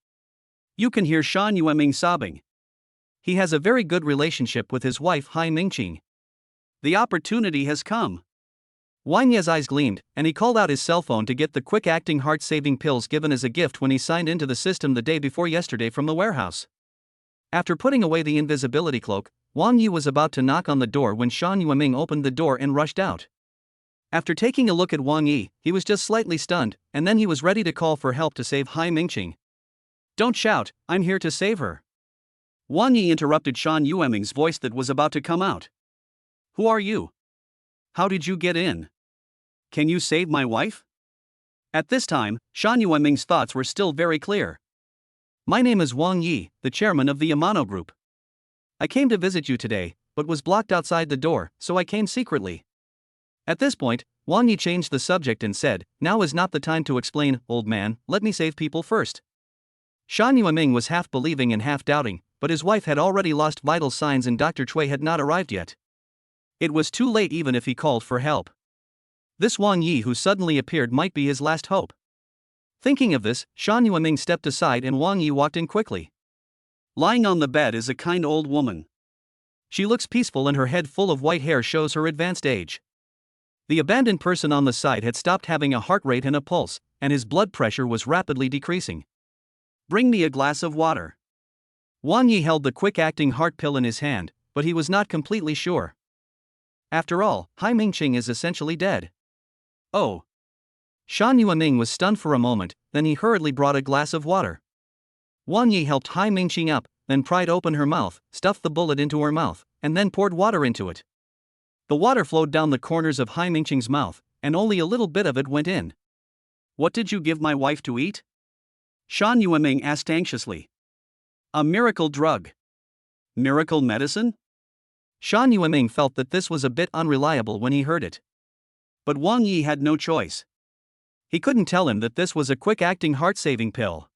You can hear Shan Yueming sobbing. He has a very good relationship with his wife Hai Mingqing. The opportunity has come. Wang Ye's eyes gleamed, and he called out his cell phone to get the quick-acting heart-saving pills given as a gift when he signed into the system the day before yesterday from the warehouse. After putting away the invisibility cloak, Wang Yi was about to knock on the door when Shan Yueming opened the door and rushed out. After taking a look at Wang Yi, he was just slightly stunned, and then he was ready to call for help to save Hai Mingqing. Don't shout, I'm here to save her. Wang Yi interrupted Shan Yueming's voice that was about to come out. Who are you? How did you get in? Can you save my wife? At this time, Shan Yueming's thoughts were still very clear. My name is Wang Yi, the chairman of the Tana Group. I came to visit you today, but was blocked outside the door, so I came secretly. At this point, Wang Yi changed the subject and said, now is not the time to explain, old man, let me save people first. Shan Yueming was half believing and half doubting, but his wife had already lost vital signs and Dr. Cui had not arrived yet. It was too late even if he called for help. This Wang Yi who suddenly appeared might be his last hope. Thinking of this, Shan Yueming stepped aside and Wang Yi walked in quickly. Lying on the bed is a kind old woman. She looks peaceful and her head full of white hair shows her advanced age. The abandoned person on the side had stopped having a heart rate and a pulse, and his blood pressure was rapidly decreasing. Bring me a glass of water. Wang Yi held the quick-acting heart pill in his hand, but he was not completely sure. After all, Hai Mingqing is essentially dead. Oh. Shan Yueming was stunned for a moment, then he hurriedly brought a glass of water. Wang Yi helped Hai Mingqing up, then pried open her mouth, stuffed the bullet into her mouth, and then poured water into it. The water flowed down the corners of Hai Mingqing's mouth, and only a little bit of it went in. What did you give my wife to eat? Shan Yueming asked anxiously. A miracle drug. Miracle medicine? Shan Yueming felt that this was a bit unreliable when he heard it. But Wang Yi had no choice. He couldn't tell him that this was a quick-acting heart-saving pill.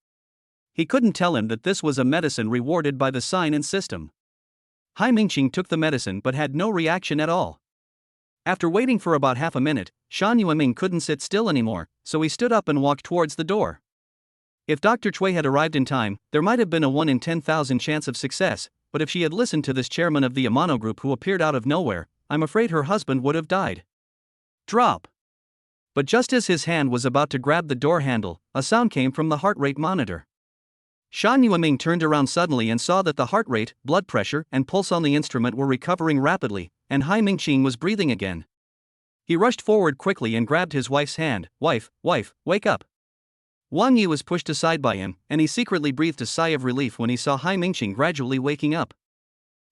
He couldn't tell him that this was a medicine rewarded by the sign and system. Hai Mingqing took the medicine but had no reaction at all. After waiting for about half a minute, Shan Yueming couldn't sit still anymore, so he stood up and walked towards the door. If Dr. Cui had arrived in time, there might have been a 1 in 10,000 chance of success, but if she had listened to this chairman of the Tana Group who appeared out of nowhere, I'm afraid her husband would have died. Drop! But just as his hand was about to grab the door handle, a sound came from the heart rate monitor. Shan Yueming turned around suddenly and saw that the heart rate, blood pressure, and pulse on the instrument were recovering rapidly, and Hai Mingqing was breathing again. He rushed forward quickly and grabbed his wife's hand. Wife, wake up. Wang Yi was pushed aside by him, and he secretly breathed a sigh of relief when he saw Hai Mingqing gradually waking up.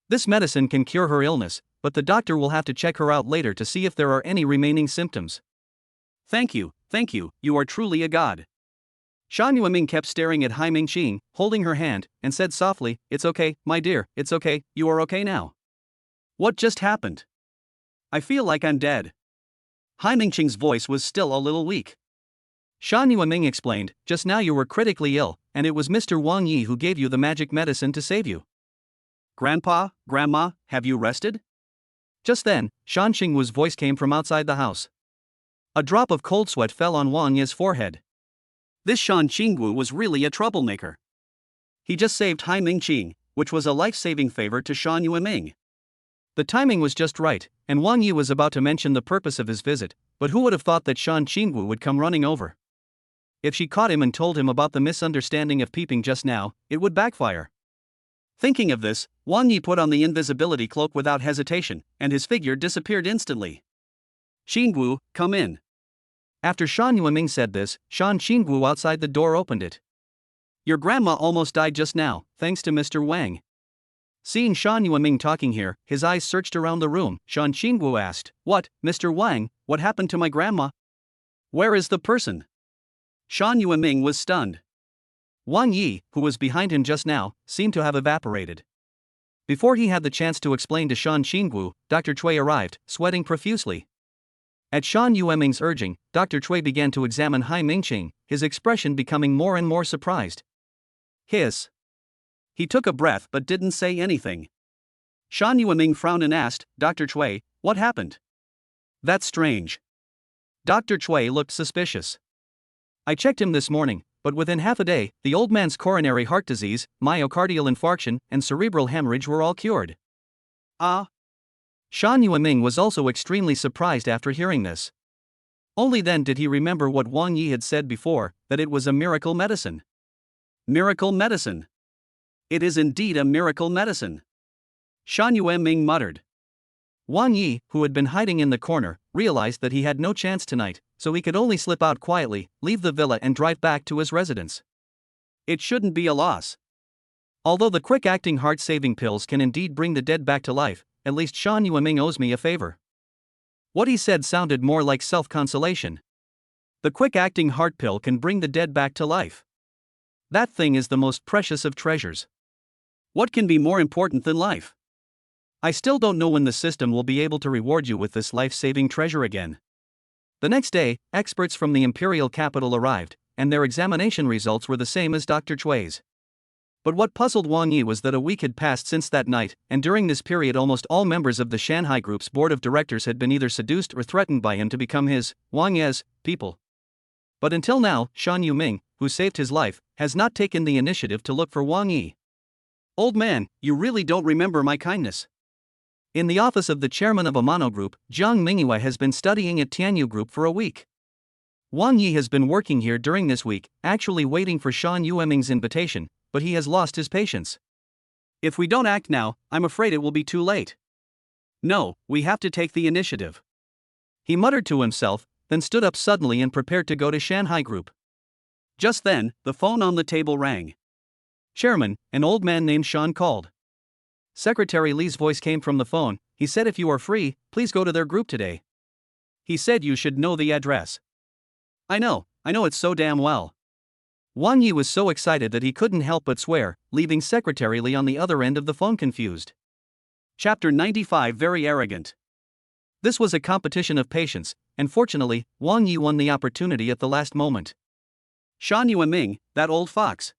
This medicine can cure her illness, but the doctor will have to check her out later to see if there are any remaining symptoms. Thank you, you are truly a god. Shan Yueming kept staring at Hai Mingqing, holding her hand, and said softly, It's okay, my dear, it's okay, you are okay now. What just happened? I feel like I'm dead. Hai Mingqing's voice was still a little weak. Shan Yueming explained, just now you were critically ill, and it was Mr. Wang Yi who gave you the magic medicine to save you. Grandpa, Grandma, have you rested? Just then, Shan Xingwu's voice came from outside the house. A drop of cold sweat fell on Wang Yi's forehead. This Shan Xingwu was really a troublemaker. He just saved Hai Mingqing, which was a life-saving favor to Shan Yueming. The timing was just right, and Wang Yi was about to mention the purpose of his visit, but who would have thought that Shan Xingwu would come running over? If she caught him and told him about the misunderstanding of peeping just now, it would backfire. Thinking of this, Wang Yi put on the invisibility cloak without hesitation, and his figure disappeared instantly. Xingwu, come in. After Shan Yueming said this, Shan Xingwu outside the door opened it. Your grandma almost died just now, thanks to Mr. Wang. Seeing Shan Yueming talking here, his eyes searched around the room. Shan Xingwu asked, What, Mr. Wang, what happened to my grandma? Where is the person? Shan Yueming was stunned. Wang Yi, who was behind him just now, seemed to have evaporated. Before he had the chance to explain to Shan Xingwu, Dr. Cui arrived, sweating profusely. At Shan Yueming's urging, Dr. Cui began to examine Hai Mingqing, his expression becoming more and more surprised. Hiss. He took a breath but didn't say anything. Shan Yueming frowned and asked, Dr. Cui, what happened? That's strange. Dr. Cui looked suspicious. I checked him this morning, but within half a day, the old man's coronary heart disease, myocardial infarction, and cerebral hemorrhage were all cured. Ah? Shan Yueming was also extremely surprised after hearing this. Only then did he remember what Wang Yi had said before, that it was a miracle medicine. Miracle medicine. It is indeed a miracle medicine. Shan Yueming muttered. Wang Yi, who had been hiding in the corner, realized that he had no chance tonight, so he could only slip out quietly, leave the villa and drive back to his residence. It shouldn't be a loss. Although the quick-acting heart-saving pills can indeed bring the dead back to life, at least Shan Yueming owes me a favor. What he said sounded more like self-consolation. The quick-acting heart pill can bring the dead back to life. That thing is the most precious of treasures. What can be more important than life? I still don't know when the system will be able to reward you with this life-saving treasure again. The next day, experts from the imperial capital arrived, and their examination results were the same as Dr. Cui's. But what puzzled Wang Yi was that a week had passed since that night, and during this period almost all members of the Shanghai Group's board of directors had been either seduced or threatened by him to become his, Wang Ye's, people. But until now, Shan Yueming, who saved his life, has not taken the initiative to look for Wang Yi. Old man, you really don't remember my kindness. In the office of the chairman of Amano Group, Jiang Mingyue has been studying at Tianyu Group for a week. Wang Yi has been working here during this week, actually waiting for Shan Yueming's invitation, but he has lost his patience. If we don't act now, I'm afraid it will be too late. No, we have to take the initiative. He muttered to himself, then stood up suddenly and prepared to go to Shanghai Group. Just then, the phone on the table rang. Chairman, an old man named Shan called. Secretary Li's voice came from the phone. He said if you are free, please go to their group today. He said you should know the address. I know it's so damn well. Wang Yi was so excited that he couldn't help but swear, leaving Secretary Li on the other end of the phone confused. Chapter 95 Very Arrogant. This was a competition of patience, and fortunately, Wang Yi won the opportunity at the last moment. Shan Yueming, that old fox.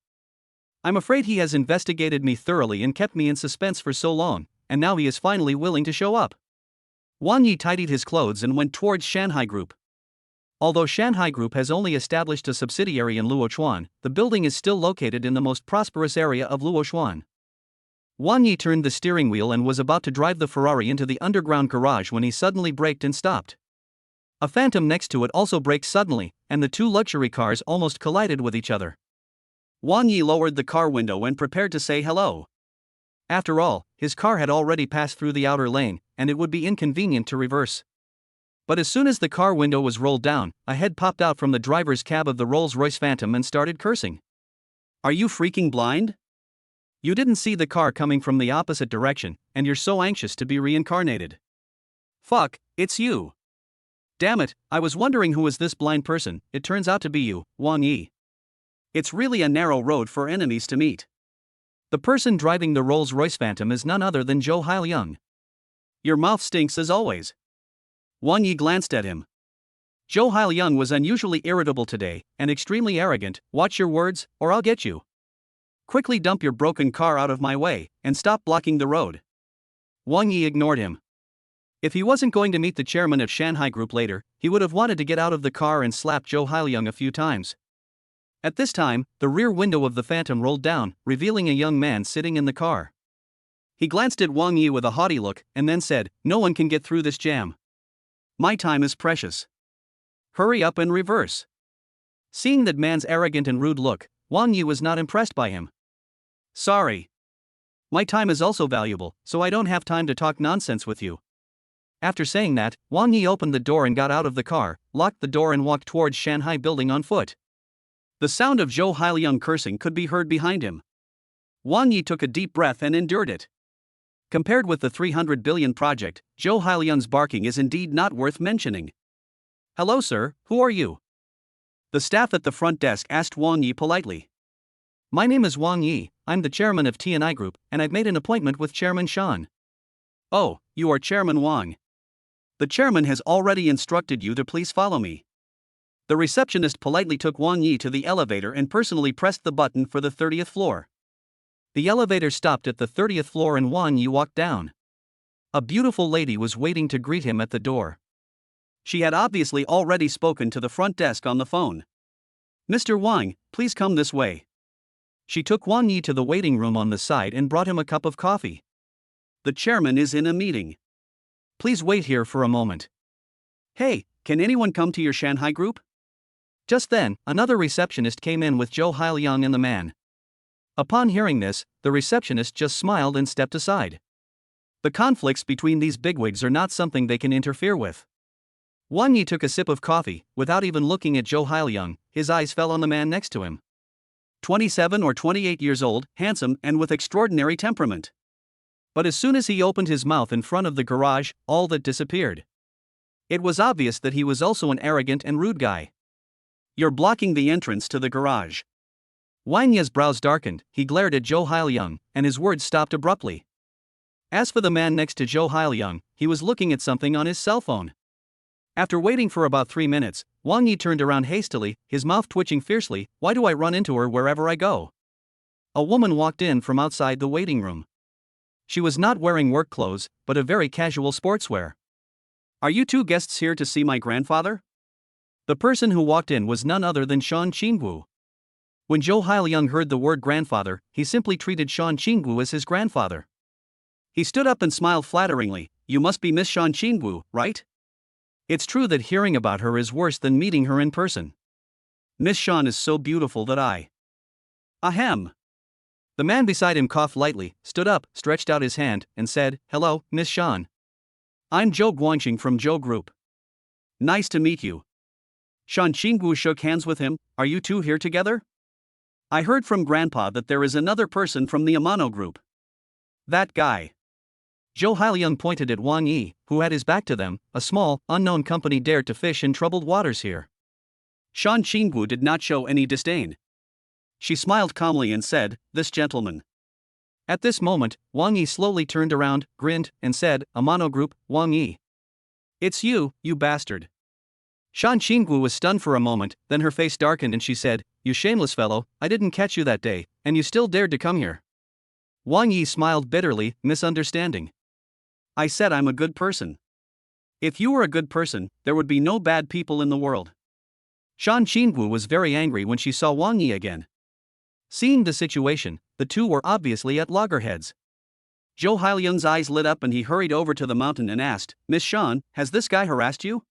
I'm afraid he has investigated me thoroughly and kept me in suspense for so long, and now he is finally willing to show up. Wang Yi tidied his clothes and went towards Shanghai Group. Although Shanghai Group has only established a subsidiary in Luochuan, the building is still located in the most prosperous area of Luochuan. Wang Yi turned the steering wheel and was about to drive the Ferrari into the underground garage when he suddenly braked and stopped. A phantom next to it also braked suddenly, and the two luxury cars almost collided with each other. Wang Yi lowered the car window and prepared to say hello. After all, his car had already passed through the outer lane, and it would be inconvenient to reverse. But as soon as the car window was rolled down, a head popped out from the driver's cab of the Rolls-Royce Phantom and started cursing. Are you freaking blind? You didn't see the car coming from the opposite direction, and you're so anxious to be reincarnated. Fuck, it's you. Damn it, I was wondering who is this blind person. It turns out to be you, Wang Yi. It's really a narrow road for enemies to meet. The person driving the Rolls-Royce Phantom is none other than Zhou Hailiang. Your mouth stinks as always. Wang Yi glanced at him. Zhou Hailiang was unusually irritable today, and extremely arrogant. Watch your words, or I'll get you. Quickly dump your broken car out of my way, and stop blocking the road. Wang Yi ignored him. If he wasn't going to meet the chairman of Shanghai Group later, he would have wanted to get out of the car and slap Zhou Hailiang a few times. At this time, the rear window of the Phantom rolled down, revealing a young man sitting in the car. He glanced at Wang Yi with a haughty look, and then said, "No one can get through this jam. My time is precious. Hurry up and reverse." Seeing that man's arrogant and rude look, Wang Yi was not impressed by him. Sorry. My time is also valuable, so I don't have time to talk nonsense with you. After saying that, Wang Yi opened the door and got out of the car, locked the door and walked towards Shanghai Building on foot. The sound of Zhou Hailiang cursing could be heard behind him. Wang Yi took a deep breath and endured it. Compared with the 300 billion project, Zhou Hailiang's barking is indeed not worth mentioning. Hello sir, who are you? The staff at the front desk asked Wang Yi politely. My name is Wang Yi, I'm the chairman of Tana Group, and I've made an appointment with Chairman Shan. Oh, you are Chairman Wang. The chairman has already instructed you to please follow me. The receptionist politely took Wang Yi to the elevator and personally pressed the button for the 30th floor. The elevator stopped at the 30th floor and Wang Yi walked down. A beautiful lady was waiting to greet him at the door. She had obviously already spoken to the front desk on the phone. Mr. Wang, please come this way. She took Wang Yi to the waiting room on the side and brought him a cup of coffee. The chairman is in a meeting. Please wait here for a moment. Hey, can anyone come to your Shanghai group? Just then, another receptionist came in with Zhou Hailiang and the man. Upon hearing this, the receptionist just smiled and stepped aside. The conflicts between these bigwigs are not something they can interfere with. Wang Yi took a sip of coffee, without even looking at Zhou Hailiang. His eyes fell on the man next to him. 27 or 28 years old, handsome and with extraordinary temperament. But as soon as he opened his mouth in front of the garage, all that disappeared. It was obvious that he was also an arrogant and rude guy. You're blocking the entrance to the garage. Wang Yi's brows darkened, he glared at Zhou Hailiang, and his words stopped abruptly. As for the man next to Zhou Hailiang, he was looking at something on his cell phone. After waiting for about 3 minutes, Wang Yi turned around hastily, his mouth twitching fiercely. Why do I run into her wherever I go? A woman walked in from outside the waiting room. She was not wearing work clothes, but a very casual sportswear. Are you two guests here to see my grandfather? The person who walked in was none other than Shan Qingwu. When Zhou Hailiang heard the word grandfather, he simply treated Shan Qingwu as his grandfather. He stood up and smiled flatteringly. You must be Miss Shan Qingwu, right? It's true that hearing about her is worse than meeting her in person. Miss Shan is so beautiful that I... Ahem. The man beside him coughed lightly, stood up, stretched out his hand, and said, Hello, Miss Shan. I'm Zhou Guangqing from Zhou Group. Nice to meet you. Shan Qingwu shook hands with him. Are you two here together? I heard from Grandpa that there is another person from the Amano Group. That guy. Zhou Hailiang pointed at Wang Yi, who had his back to them. A small, unknown company dared to fish in troubled waters here. Shan Qingwu did not show any disdain. She smiled calmly and said, This gentleman. At this moment, Wang Yi slowly turned around, grinned, and said, Amano Group, Wang Yi. It's you, you bastard. Shan Qingwu was stunned for a moment, then her face darkened and she said, You shameless fellow, I didn't catch you that day, and you still dared to come here. Wang Yi smiled bitterly, misunderstanding. I said I'm a good person. If you were a good person, there would be no bad people in the world. Shan Qingwu was very angry when she saw Wang Yi again. Seeing the situation, the two were obviously at loggerheads. Zhou Hailiang's eyes lit up and he hurried over to the mountain and asked, Miss Shan, has this guy harassed you?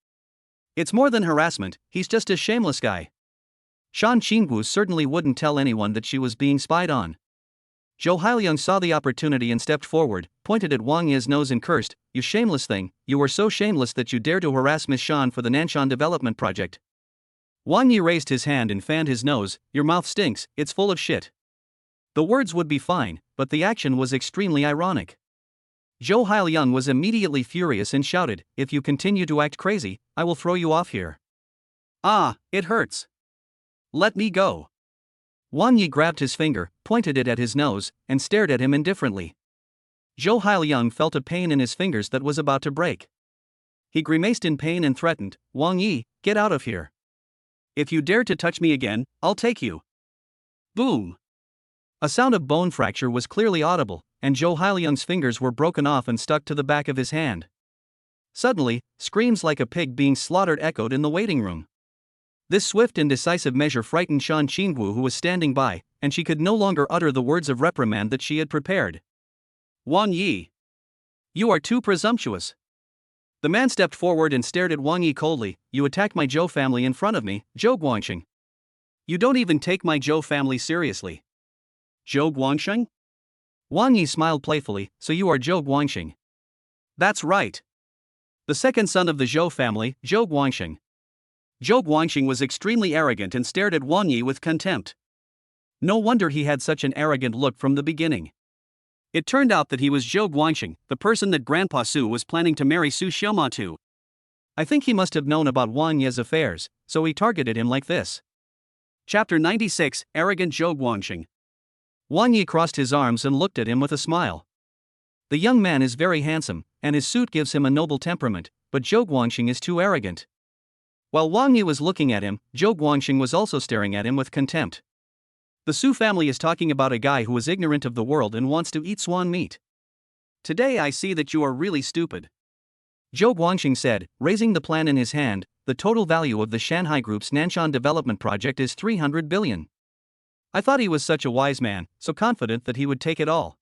It's more than harassment, he's just a shameless guy. Shan Qingwu certainly wouldn't tell anyone that she was being spied on. Zhou Hailiang saw the opportunity and stepped forward, pointed at Wang Yi's nose and cursed, You shameless thing, you were so shameless that you dare to harass Miss Shan for the Nanshan development project. Wang Yi raised his hand and fanned his nose, Your mouth stinks, it's full of shit. The words would be fine, but the action was extremely ironic. Zhou Hailiang was immediately furious and shouted, If you continue to act crazy, I will throw you off here. Ah, it hurts. Let me go. Wang Yi grabbed his finger, pointed it at his nose, and stared at him indifferently. Zhou Hailiang felt a pain in his fingers that was about to break. He grimaced in pain and threatened, Wang Yi, get out of here. If you dare to touch me again, I'll take you. Boom. A sound of bone fracture was clearly audible, and Zhou Hailiang's fingers were broken off and stuck to the back of his hand. Suddenly, screams like a pig being slaughtered echoed in the waiting room. This swift and decisive measure frightened Shan Qingwu, who was standing by, and she could no longer utter the words of reprimand that she had prepared. Wang Yi. You are too presumptuous. The man stepped forward and stared at Wang Yi coldly. You attack my Zhou family in front of me, Zhou Guangqing. You don't even take my Zhou family seriously. Zhou Guangqing? Wang Yi smiled playfully, so you are Zhou Guangxing. That's right. The second son of the Zhou family, Zhou Guangxing. Zhou Guangxing was extremely arrogant and stared at Wang Yi with contempt. No wonder he had such an arrogant look from the beginning. It turned out that he was Zhou Guangxing, the person that Grandpa Su was planning to marry Su Xiaoma to. I think he must have known about Wang Yi's affairs, so he targeted him like this. Chapter 96, Arrogant Zhou Guangxing. Wang Yi crossed his arms and looked at him with a smile. The young man is very handsome, and his suit gives him a noble temperament, but Zhou Guangxing is too arrogant. While Wang Yi was looking at him, Zhou Guangxing was also staring at him with contempt. The Su family is talking about a guy who is ignorant of the world and wants to eat swan meat. Today I see that you are really stupid. Zhou Guangxing said, raising the plan in his hand. The total value of the Shanghai Group's Nanshan development project is 300 billion. I thought he was such a wise man, so confident that he would take it all.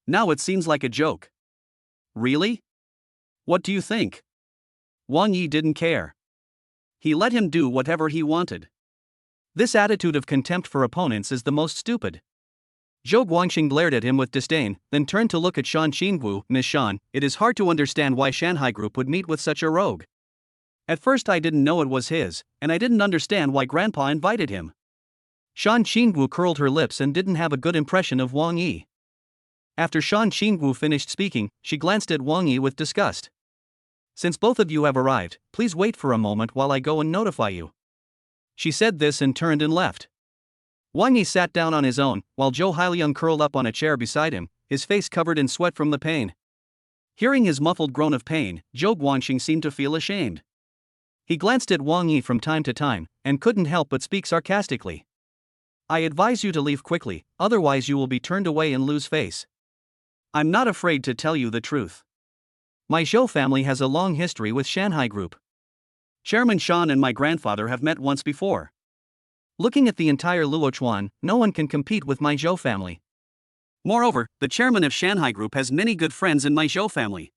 Now it seems like a joke. Really? What do you think? Wang Yi didn't care. He let him do whatever he wanted. This attitude of contempt for opponents is the most stupid. Zhou Guangxing glared at him with disdain, then turned to look at Shan Qingwu. Miss Shan, it is hard to understand why Shanghai Group would meet with such a rogue. At first I didn't know it was his, and I didn't understand why Grandpa invited him. Shan Qingwu curled her lips and didn't have a good impression of Wang Yi. After Shan Qingwu finished speaking, she glanced at Wang Yi with disgust. Since both of you have arrived, please wait for a moment while I go and notify you. She said this and turned and left. Wang Yi sat down on his own, while Zhou Hailiang curled up on a chair beside him, his face covered in sweat from the pain. Hearing his muffled groan of pain, Zhou Guangxing seemed to feel ashamed. He glanced at Wang Yi from time to time, and couldn't help but speak sarcastically. I advise you to leave quickly, otherwise you will be turned away and lose face. I'm not afraid to tell you the truth. My Zhou family has a long history with Shanghai Group. Chairman Shan and my grandfather have met once before. Looking at the entire Luochuan, no one can compete with my Zhou family. Moreover, the chairman of Shanghai Group has many good friends in my Zhou family.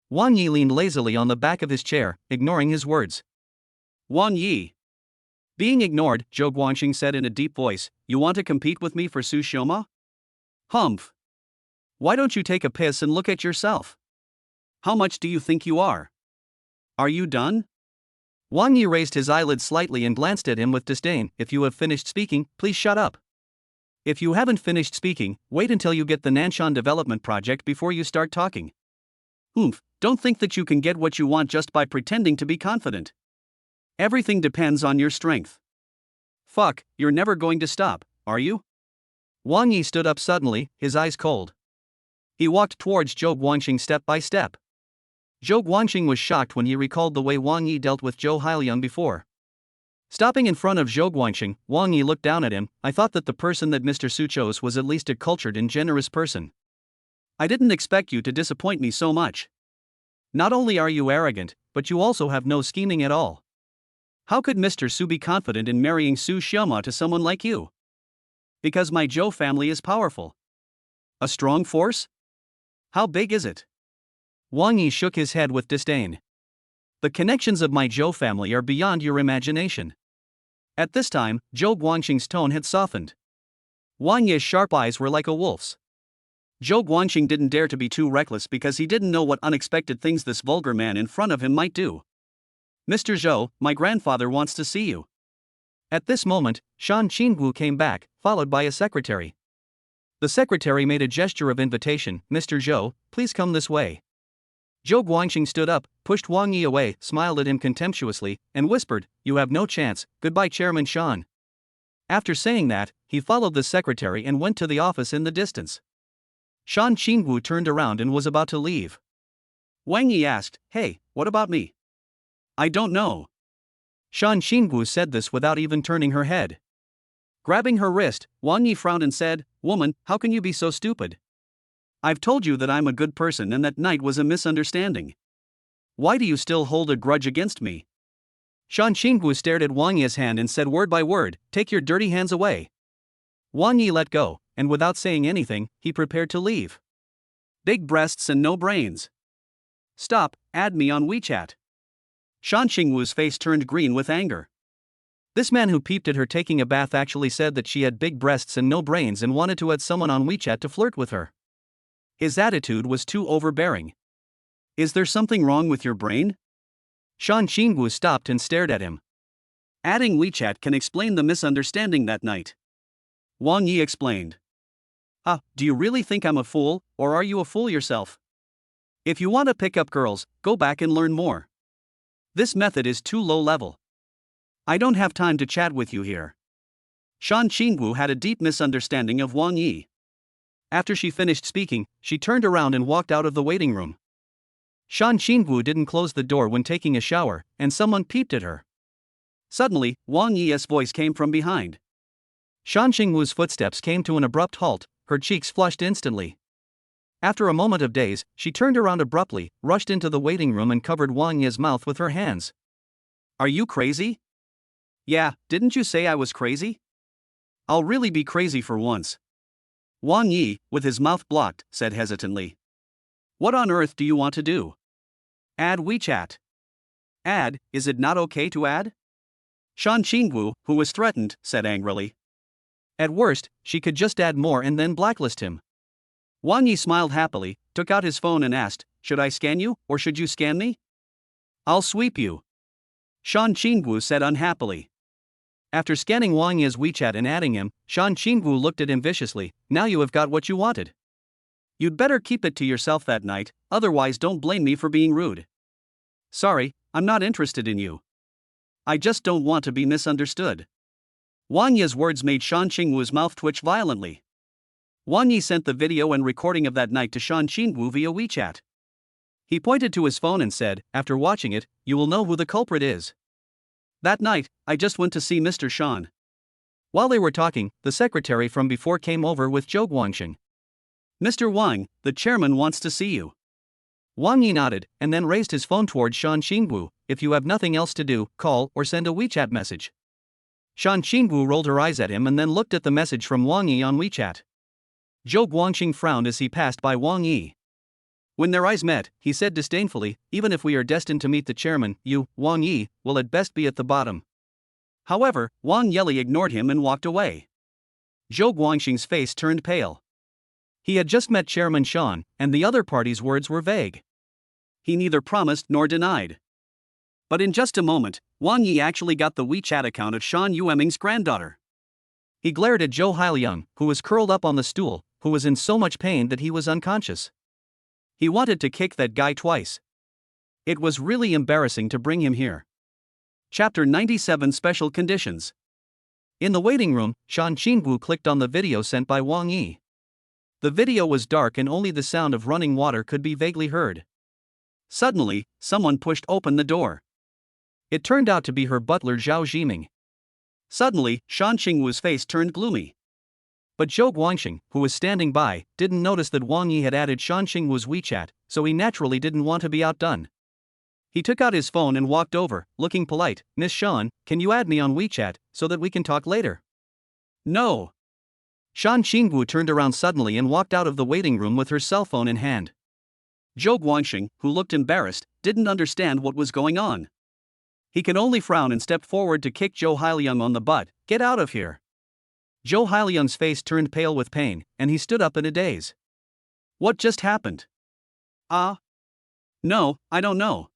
Wang Yi leaned lazily on the back of his chair, ignoring his words. Wang Yi. Being ignored, Zhou Guangxing said in a deep voice, you want to compete with me for Su Xiaoma? Humph. Why don't you take a piss and look at yourself? How much do you think you are? Are you done? Wang Yi raised his eyelids slightly and glanced at him with disdain. If you have finished speaking, please shut up. If you haven't finished speaking, wait until you get the Nanshan development project before you start talking. Don't think that you can get what you want just by pretending to be confident. Everything depends on your strength. Fuck, you're never going to stop, are you? Wang Yi stood up suddenly, his eyes cold. He walked towards Zhou Guangxing step by step. Zhou Guangxing was shocked when he recalled the way Wang Yi dealt with Zhou Hailiang before. Stopping in front of Zhou Guangxing, Wang Yi looked down at him. I thought that the person that Mr. Su chose was at least a cultured and generous person. I didn't expect you to disappoint me so much. Not only are you arrogant, but you also have no scheming at all. How could Mr. Su be confident in marrying Su Xiaoma to someone like you? Because my Zhou family is powerful. A strong force? How big is it? Wang Yi shook his head with disdain. The connections of my Zhou family are beyond your imagination. At this time, Zhou Guangxing's tone had softened. Wang Yi's sharp eyes were like a wolf's. Zhou Guangxing didn't dare to be too reckless because he didn't know what unexpected things this vulgar man in front of him might do. Mr. Zhou, my grandfather wants to see you. At this moment, Shan Qingwu came back, followed by a secretary. The secretary made a gesture of invitation. Mr. Zhou, please come this way. Zhou Guangxing stood up, pushed Wang Yi away, smiled at him contemptuously, and whispered, you have no chance, goodbye Chairman Shan. After saying that, he followed the secretary and went to the office in the distance. Shan Qingwu turned around and was about to leave. Wang Yi asked, hey, what about me? I don't know. Shan Qingwu said this without even turning her head. Grabbing her wrist, Wang Yi frowned and said, woman, how can you be so stupid? I've told you that I'm a good person and that night was a misunderstanding. Why do you still hold a grudge against me? Shan Qingwu stared at Wang Yi's hand and said word by word, take your dirty hands away. Wang Yi let go, and without saying anything, he prepared to leave. Big breasts and no brains. Stop, add me on WeChat. Shan Qingwu's face turned green with anger. This man who peeped at her taking a bath actually said that she had big breasts and no brains and wanted to add someone on WeChat to flirt with her. His attitude was too overbearing. Is there something wrong with your brain? Shan Qingwu stopped and stared at him. Adding WeChat can explain the misunderstanding that night. Wang Yi explained. Do you really think I'm a fool, or are you a fool yourself? If you want to pick up girls, go back and learn more. This method is too low level. I don't have time to chat with you here. Shan Qingwu had a deep misunderstanding of Wang Yi. After she finished speaking, she turned around and walked out of the waiting room. Shan Qingwu didn't close the door when taking a shower, and someone peeped at her. Suddenly, Wang Yi's voice came from behind. Shan Qingwu's footsteps came to an abrupt halt, her cheeks flushed instantly. After a moment of daze, she turned around abruptly, rushed into the waiting room and covered Wang Yi's mouth with her hands. Are you crazy? Yeah, didn't you say I was crazy? I'll really be crazy for once. Wang Yi, with his mouth blocked, said hesitantly. What on earth do you want to do? Add WeChat. Add, is it not okay to add? Shan Qingwu, who was threatened, said angrily. At worst, she could just add more and then blacklist him. Wang Yi smiled happily, took out his phone and asked, should I scan you, or should you scan me? I'll sweep you. Shan Qingwu said unhappily. After scanning Wang Yi's WeChat and adding him, Shan Qingwu looked at him viciously. Now you have got what you wanted. You'd better keep it to yourself that night, otherwise don't blame me for being rude. Sorry, I'm not interested in you. I just don't want to be misunderstood. Wang Yi's words made Shan Qingwu's mouth twitch violently. Wang Yi sent the video and recording of that night to Shan Qingwu via WeChat. He pointed to his phone and said, after watching it, you will know who the culprit is. That night, I just went to see Mr. Shan. While they were talking, the secretary from before came over with Zhou Guangxing. Mr. Wang, the chairman wants to see you. Wang Yi nodded, and then raised his phone towards Shan Qingwu. If you have nothing else to do, call or send a WeChat message. Shan Qingwu rolled her eyes at him and then looked at the message from Wang Yi on WeChat. Zhou Guangxing frowned as he passed by Wang Yi. When their eyes met, he said disdainfully, even if we are destined to meet the chairman, you, Wang Yi, will at best be at the bottom. However, Wang Yi ignored him and walked away. Zhou Guangxing's face turned pale. He had just met Chairman Shan, and the other party's words were vague. He neither promised nor denied. But in just a moment, Wang Yi actually got the WeChat account of Shan Yueming's granddaughter. He glared at Zhou Hailiang, who was curled up on the stool, who was in so much pain that he was unconscious. He wanted to kick that guy twice. It was really embarrassing to bring him here. Chapter 97 Special Conditions. In the waiting room, Shan Qingwu clicked on the video sent by Wang Yi. The video was dark and only the sound of running water could be vaguely heard. Suddenly, someone pushed open the door. It turned out to be her butler Zhao Zhiming. Suddenly, Shan Qingwu's face turned gloomy. But Zhou Guangxing, who was standing by, didn't notice that Wang Yi had added Shan Qingwu's WeChat, so he naturally didn't want to be outdone. He took out his phone and walked over, looking polite. Miss Shan, can you add me on WeChat, so that we can talk later? No. Shan Qingwu turned around suddenly and walked out of the waiting room with her cell phone in hand. Zhou Guangxing, who looked embarrassed, didn't understand what was going on. He could only frown and step forward to kick Zhou Hailiang on the butt. Get out of here. Zhou Hailiang's face turned pale with pain, and he stood up in a daze. What just happened? No, I don't know.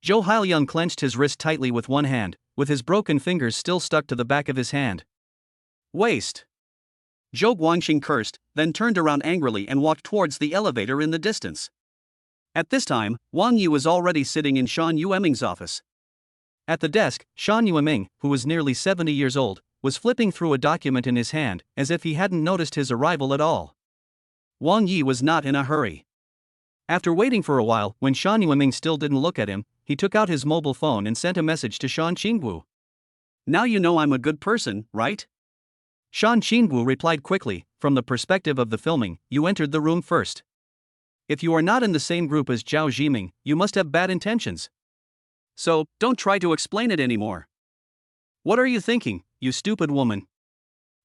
Zhou Hailiang clenched his wrist tightly with one hand, with his broken fingers still stuck to the back of his hand. Waste. Zhou Guangxing cursed, then turned around angrily and walked towards the elevator in the distance. At this time, Wang Yi was already sitting in Shan Yueming's office. At the desk, Shan Yueming, who was nearly 70 years old, was flipping through a document in his hand, as if he hadn't noticed his arrival at all. Wang Yi was not in a hurry. After waiting for a while, when Shan Yueming still didn't look at him, he took out his mobile phone and sent a message to Shan Qingwu. Now you know I'm a good person, right? Shan Qingwu replied quickly. From the perspective of the filming, you entered the room first. If you are not in the same group as Zhao Zhiming, you must have bad intentions. So, don't try to explain it anymore. What are you thinking, you stupid woman?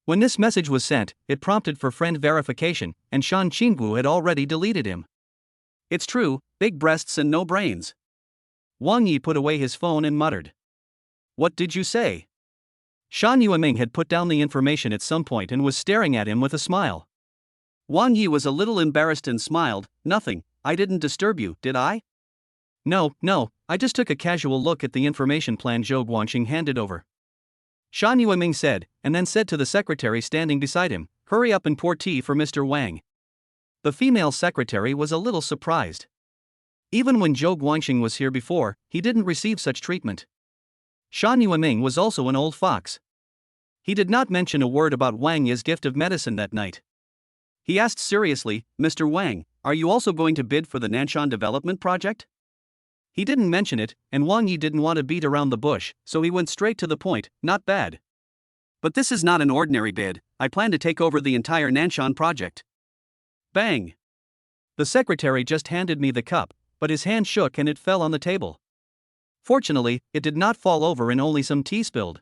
When this message was sent, it prompted for friend verification, and Shan Qingwu had already deleted him. It's true, big breasts and no brains. Wang Yi put away his phone and muttered. What did you say? Shan Yueming had put down the information at some point and was staring at him with a smile. Wang Yi was a little embarrassed and smiled. Nothing, I didn't disturb you, did I? No, I just took a casual look at the information plan Zhou Guangxing handed over. Shan Yueming said, and then said to the secretary standing beside him, hurry up and pour tea for Mr. Wang. The female secretary was a little surprised. Even when Zhou Guangxing was here before, he didn't receive such treatment. Shan Yueming was also an old fox. He did not mention a word about Wang Yi's gift of medicine that night. He asked seriously, Mr. Wang, are you also going to bid for the Nanshan development project? He didn't mention it, and Wang Yi didn't want to beat around the bush, so he went straight to the point. Not bad. But this is not an ordinary bid, I plan to take over the entire Nanshan project. Bang! The secretary just handed me the cup, but his hand shook and it fell on the table. Fortunately, it did not fall over and only some tea spilled.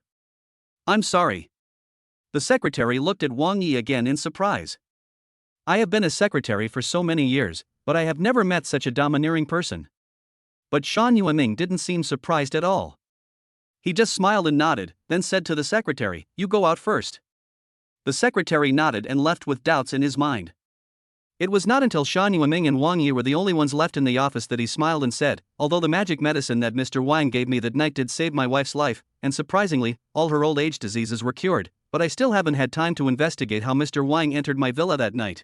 I'm sorry. The secretary looked at Wang Yi again in surprise. I have been a secretary for so many years, but I have never met such a domineering person. But Shan Yueming didn't seem surprised at all. He just smiled and nodded, then said to the secretary, you go out first. The secretary nodded and left with doubts in his mind. It was not until Shan Yueming and Wang Yi were the only ones left in the office that he smiled and said, although the magic medicine that Mr. Wang gave me that night did save my wife's life, and surprisingly, all her old age diseases were cured, but I still haven't had time to investigate how Mr. Wang entered my villa that night.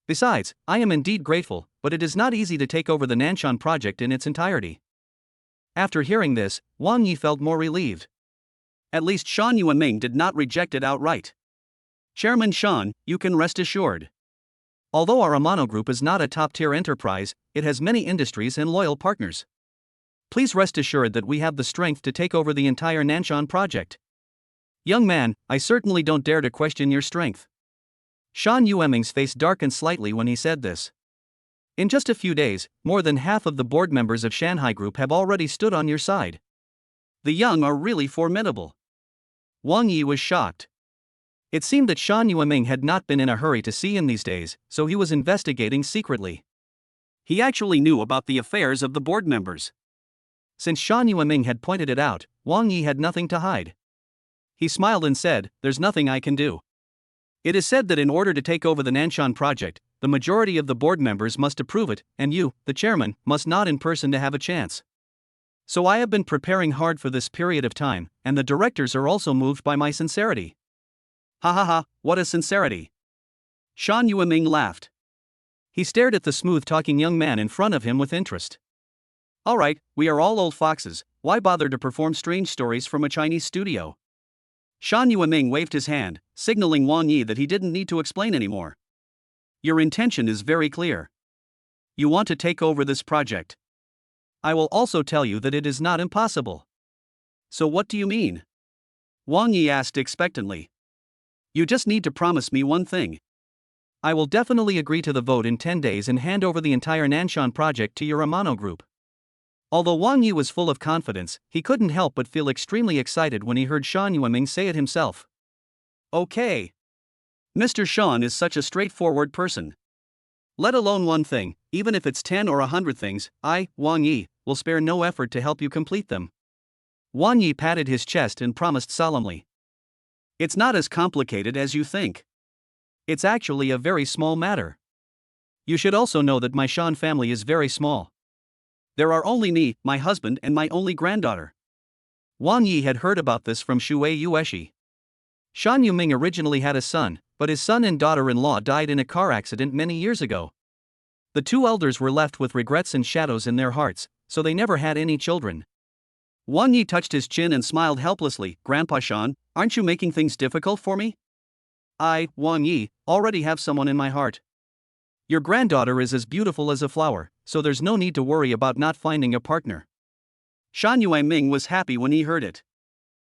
Besides, I am indeed grateful, but it is not easy to take over the Nanshan project in its entirety. After hearing this, Wang Yi felt more relieved. At least Shan Yueming did not reject it outright. Chairman Shan, you can rest assured. Although our Amano Group is not a top-tier enterprise, it has many industries and loyal partners. Please rest assured that we have the strength to take over the entire Nanshan project. Young man, I certainly don't dare to question your strength. Shan Yueming's face darkened slightly when he said this. In just a few days, more than half of the board members of Shanghai Group have already stood on your side. The young are really formidable. Wang Yi was shocked. It seemed that Shan Yueming had not been in a hurry to see him these days, so he was investigating secretly. He actually knew about the affairs of the board members. Since Shan Yueming had pointed it out, Wang Yi had nothing to hide. He smiled and said, there's nothing I can do. It is said that in order to take over the Nanshan project, the majority of the board members must approve it, and you, the chairman, must nod in person to have a chance. So I have been preparing hard for this period of time, and the directors are also moved by my sincerity. Ha ha ha, what a sincerity. Shan Yueming laughed. He stared at the smooth-talking young man in front of him with interest. Alright, we are all old foxes, why bother to perform strange stories from a Chinese studio? Shan Yueming waved his hand, signaling Wang Yi that he didn't need to explain anymore. Your intention is very clear. You want to take over this project. I will also tell you that it is not impossible. So what do you mean? Wang Yi asked expectantly. You just need to promise me one thing. I will definitely agree to the vote in 10 days and hand over the entire Nanshan project to your Amano Group. Although Wang Yi was full of confidence, he couldn't help but feel extremely excited when he heard Shan Yueming say it himself. Okay. Mr. Shan is such a straightforward person. Let alone one thing, even if it's 10 or 100 things, I, Wang Yi, will spare no effort to help you complete them. Wang Yi patted his chest and promised solemnly. It's not as complicated as you think. It's actually a very small matter. You should also know that my Shan family is very small. There are only me, my husband, and my only granddaughter. Wang Yi had heard about this from Shui Yueshi. Shan Yueming originally had a son, but his son and daughter-in-law died in a car accident many years ago. The two elders were left with regrets and shadows in their hearts, so they never had any children. Wang Yi touched his chin and smiled helplessly. Grandpa Shan, aren't you making things difficult for me? I, Wang Yi, already have someone in my heart. Your granddaughter is as beautiful as a flower, so there's no need to worry about not finding a partner. Shan Yueming was happy when he heard it.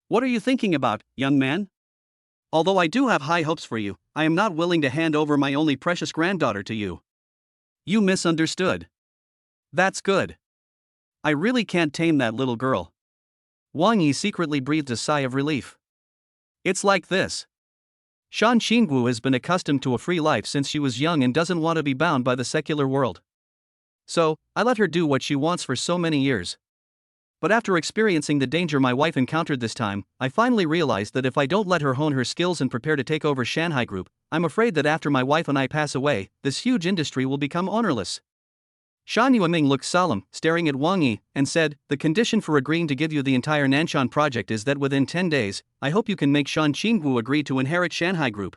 What are you thinking about, young man? Although I do have high hopes for you, I am not willing to hand over my only precious granddaughter to you. You misunderstood. That's good. I really can't tame that little girl. Wang Yi secretly breathed a sigh of relief. It's like this. Shan Qinggu has been accustomed to a free life since she was young and doesn't want to be bound by the secular world. So, I let her do what she wants for so many years. But after experiencing the danger my wife encountered this time, I finally realized that if I don't let her hone her skills and prepare to take over Shanghai Group, I'm afraid that after my wife and I pass away, this huge industry will become ownerless. Shan Yueming looked solemn, staring at Wang Yi, and said, "The condition for agreeing to give you the entire Nanshan project is that within 10 days, I hope you can make Shan Qingwu agree to inherit Shanghai Group."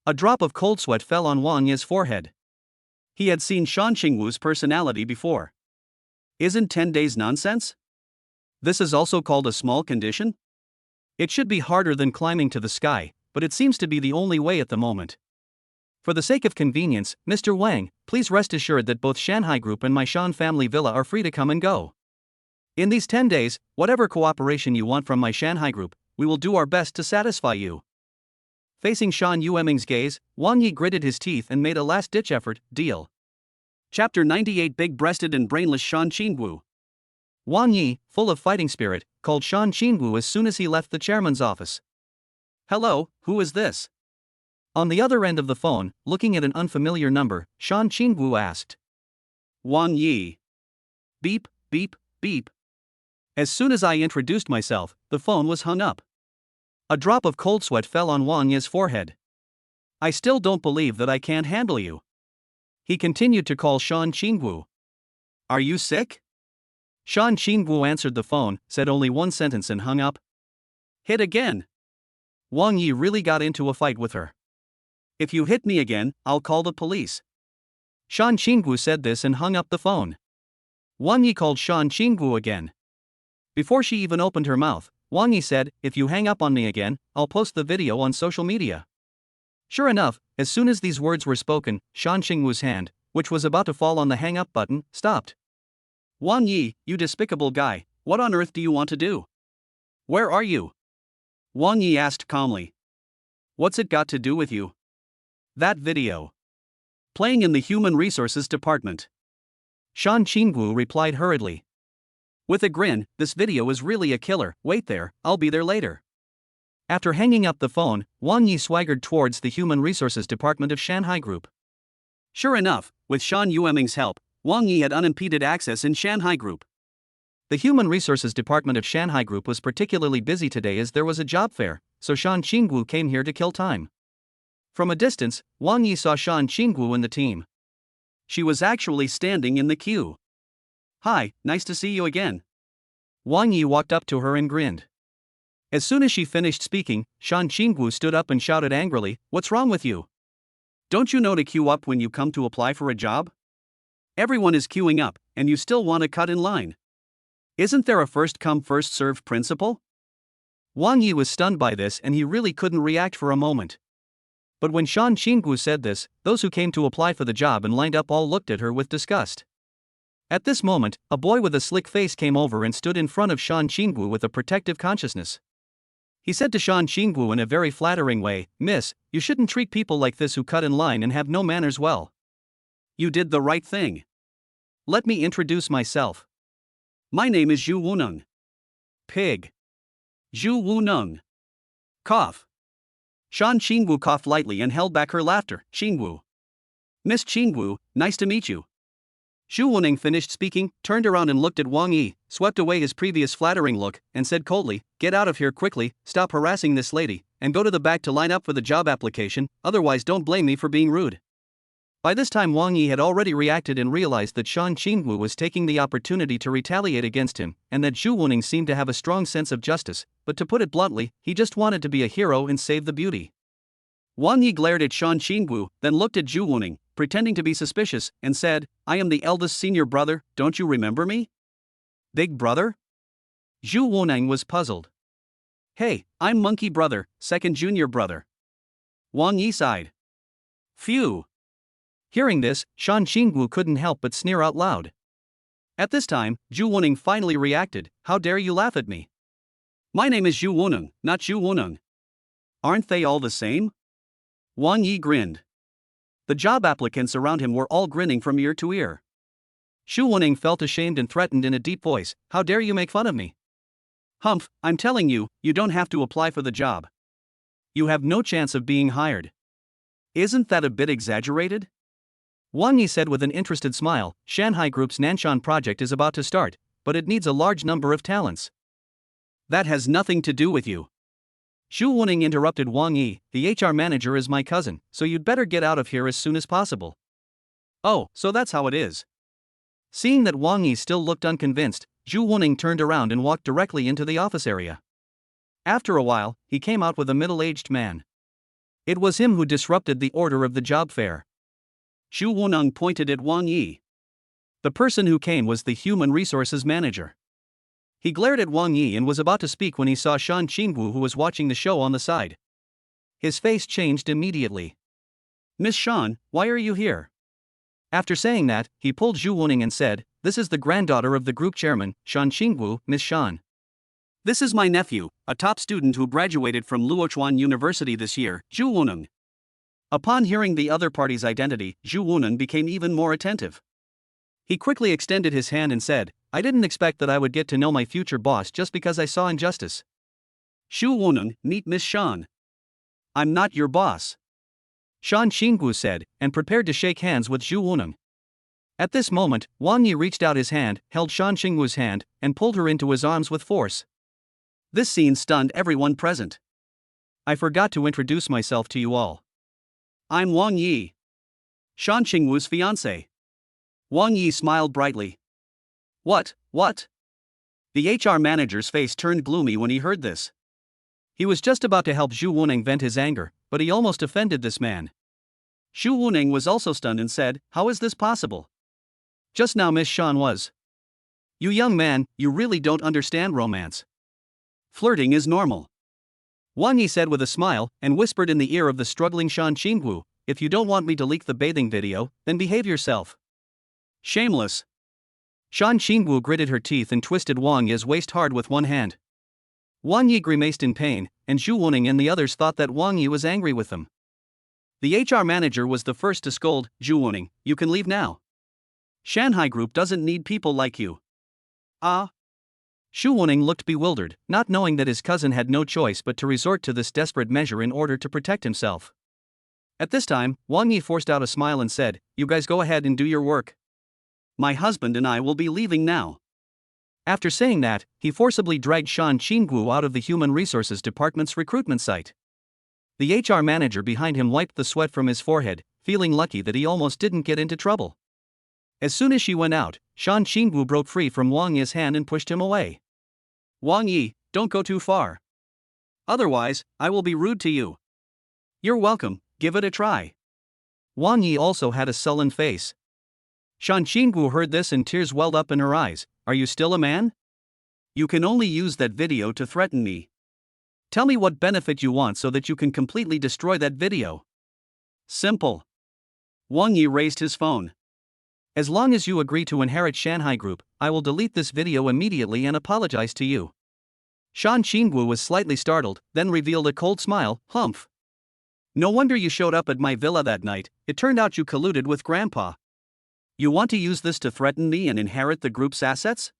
A drop of cold sweat fell on Wang Yi's forehead. He had seen Shan Qingwu's personality before. Isn't 10 days nonsense? This is also called a small condition? It should be harder than climbing to the sky, but it seems to be the only way at the moment. For the sake of convenience, Mr. Wang, please rest assured that both Shanghai Group and my Shan family villa are free to come and go. In these 10 days, whatever cooperation you want from my Shanghai Group, we will do our best to satisfy you. Facing Shan Yueming's gaze, Wang Yi gritted his teeth and made a last-ditch effort. Deal. Chapter 98. Big-breasted and brainless Shan Qingwu. Wang Yi, full of fighting spirit, called Shan Qingwu as soon as he left the chairman's office. "Hello, who is this?" On the other end of the phone, looking at an unfamiliar number, Shan Qingwu asked. "Wang Yi." Beep, beep, beep. As soon as I introduced myself, the phone was hung up. A drop of cold sweat fell on Wang Yi's forehead. "I still don't believe that I can't handle you." He continued to call Shan Qingwu. "Are you sick?" Shan Qingwu answered the phone, said only one sentence and hung up. "Hit again." Wang Yi really got into a fight with her. "If you hit me again, I'll call the police." Shan Qingwu said this and hung up the phone. Wang Yi called Shan Qingwu again. Before she even opened her mouth, Wang Yi said, "If you hang up on me again, I'll post the video on social media." Sure enough, as soon as these words were spoken, Shan Qingwu's hand, which was about to fall on the hang up button, stopped. "Wang Yi, you despicable guy, what on earth do you want to do? Where are you?" Wang Yi asked calmly. "What's it got to do with you?" "That video. Playing in the Human Resources Department." Shan Qingwu replied hurriedly. With a grin, "This video is really a killer, wait there, I'll be there later." After hanging up the phone, Wang Yi swaggered towards the Human Resources Department of Shanghai Group. Sure enough, with Shan Yueming's help, Wang Yi had unimpeded access in Shanghai Group. The Human Resources Department of Shanghai Group was particularly busy today as there was a job fair, so Shan Qingwu came here to kill time. From a distance, Wang Yi saw Shan Qingwu and the team. She was actually standing in the queue. "Hi, nice to see you again." Wang Yi walked up to her and grinned. As soon as she finished speaking, Shan Qingwu stood up and shouted angrily, "What's wrong with you? Don't you know to queue up when you come to apply for a job? Everyone is queuing up, and you still want to cut in line. Isn't there a first-come first-served principle?" Wang Yi was stunned by this and he really couldn't react for a moment. But when Shan Qingwu said this, those who came to apply for the job and lined up all looked at her with disgust. At this moment, a boy with a slick face came over and stood in front of Shan Qingwu with a protective consciousness. He said to Shan Qingwu in a very flattering way, "Miss, you shouldn't treat people like this who cut in line and have no manners well. You did the right thing. Let me introduce myself. My name is Zhu Wuneng." Pig. Zhu Wuneng. Cough. Shan Qingwu coughed lightly and held back her laughter. "Qingwu. Miss Qingwu, nice to meet you." Zhu Wuneng finished speaking, turned around and looked at Wang Yi, swept away his previous flattering look, and said coldly, "Get out of here quickly, stop harassing this lady, and go to the back to line up for the job application, otherwise don't blame me for being rude." By this time Wang Yi had already reacted and realized that Shan Qingwu was taking the opportunity to retaliate against him, and that Zhu Wuneng seemed to have a strong sense of justice, but to put it bluntly, he just wanted to be a hero and save the beauty. Wang Yi glared at Shan Qingwu, then looked at Zhu Wuneng, pretending to be suspicious, and said, "I am the eldest senior brother, don't you remember me?" "Big brother?" Zhu Wuneng was puzzled. "Hey, I'm monkey brother, second junior brother." Wang Yi sighed. "Phew." Hearing this, Shan Qingwu couldn't help but sneer out loud. At this time, Zhu Wuneng finally reacted, "How dare you laugh at me? My name is Zhu Wuneng, not Zhu Wuneng. Aren't they all the same?" Wang Yi grinned. The job applicants around him were all grinning from ear to ear. Zhu Wuneng felt ashamed and threatened in a deep voice, "How dare you make fun of me? Humph, I'm telling you, you don't have to apply for the job. You have no chance of being hired. Isn't that a bit exaggerated?" Wang Yi said with an interested smile, "Shanghai Group's Nanshan project is about to start. but it needs a large number of talents. That has nothing to do with you. Zhu Wuning interrupted Wang Yi. The HR manager is my cousin, so you'd better get out of here as soon as possible. Oh, so that's how it is. Seeing that Wang Yi still looked unconvinced, Zhu Wuning turned around and walked directly into the office area. After a while, he came out with a middle-aged man. It was him who disrupted the order of the job fair. Zhu Wuning pointed at Wang Yi. The person who came was the human resources manager. He glared at Wang Yi and was about to speak when he saw Shan Qingwu, who was watching the show on the side. His face changed immediately. Miss Shan, why are you here? After saying that, he pulled Zhu Wuning and said, this is the granddaughter of the group chairman, Shan Qingwu, Miss Shan. This is my nephew, a top student who graduated from Luochuan University this year, Zhu Wuning. Upon hearing the other party's identity, Zhu Wuning became even more attentive. He quickly extended his hand and said, I didn't expect that I would get to know my future boss just because I saw injustice. Zhu Wuning, meet Miss Shan. I'm not your boss. Shan Qingwu said, and prepared to shake hands with Zhu Wuning. At this moment, Wang Yi reached out his hand, held Shan Qingwu's hand, and pulled her into his arms with force. This scene stunned everyone present. I forgot to introduce myself to you all. I'm Wang Yi, Shan Qingwu's fiancé. Wang Yi smiled brightly. What? The HR manager's face turned gloomy when he heard this. He was just about to help Zhu Wuning vent his anger, but he almost offended this man. Zhu Wuning was also stunned and said, how is this possible? Just now Miss Shan was. You young man, you really don't understand romance. Flirting is normal. Wang Yi said with a smile, and whispered in the ear of the struggling Shan Qingwu, if you don't want me to leak the bathing video, then behave yourself. Shameless. Shan Qingwu gritted her teeth and twisted Wang Yi's waist hard with one hand. Wang Yi grimaced in pain, and Zhu Wuning and the others thought that Wang Yi was angry with them. The HR manager was the first to scold, Zhu Wuning, you can leave now. Shanghai Group doesn't need people like you. Ah? Zhu Wuning looked bewildered, not knowing that his cousin had no choice but to resort to this desperate measure in order to protect himself. At this time, Wang Yi forced out a smile and said, you guys go ahead and do your work. My husband and I will be leaving now. After saying that, he forcibly dragged Shan Qingwu out of the Human Resources Department's recruitment site. The HR manager behind him wiped the sweat from his forehead, feeling lucky that he almost didn't get into trouble. As soon as she went out, Shan Qingwu broke free from Wang Yi's hand and pushed him away. Wang Yi, don't go too far. Otherwise, I will be rude to you. You're welcome, give it a try. Wang Yi also had a sullen face. Shan Qingwu heard this and tears welled up in her eyes. Are you still a man? You can only use that video to threaten me. Tell me what benefit you want so that you can completely destroy that video. Simple. Wang Yi raised his phone. As long as you agree to inherit Shanghai Group, I will delete this video immediately and apologize to you. Shan Qingwu was slightly startled, then revealed a cold smile, humph. No wonder you showed up at my villa that night, it turned out you colluded with Grandpa. You want to use this to threaten me and inherit the group's assets?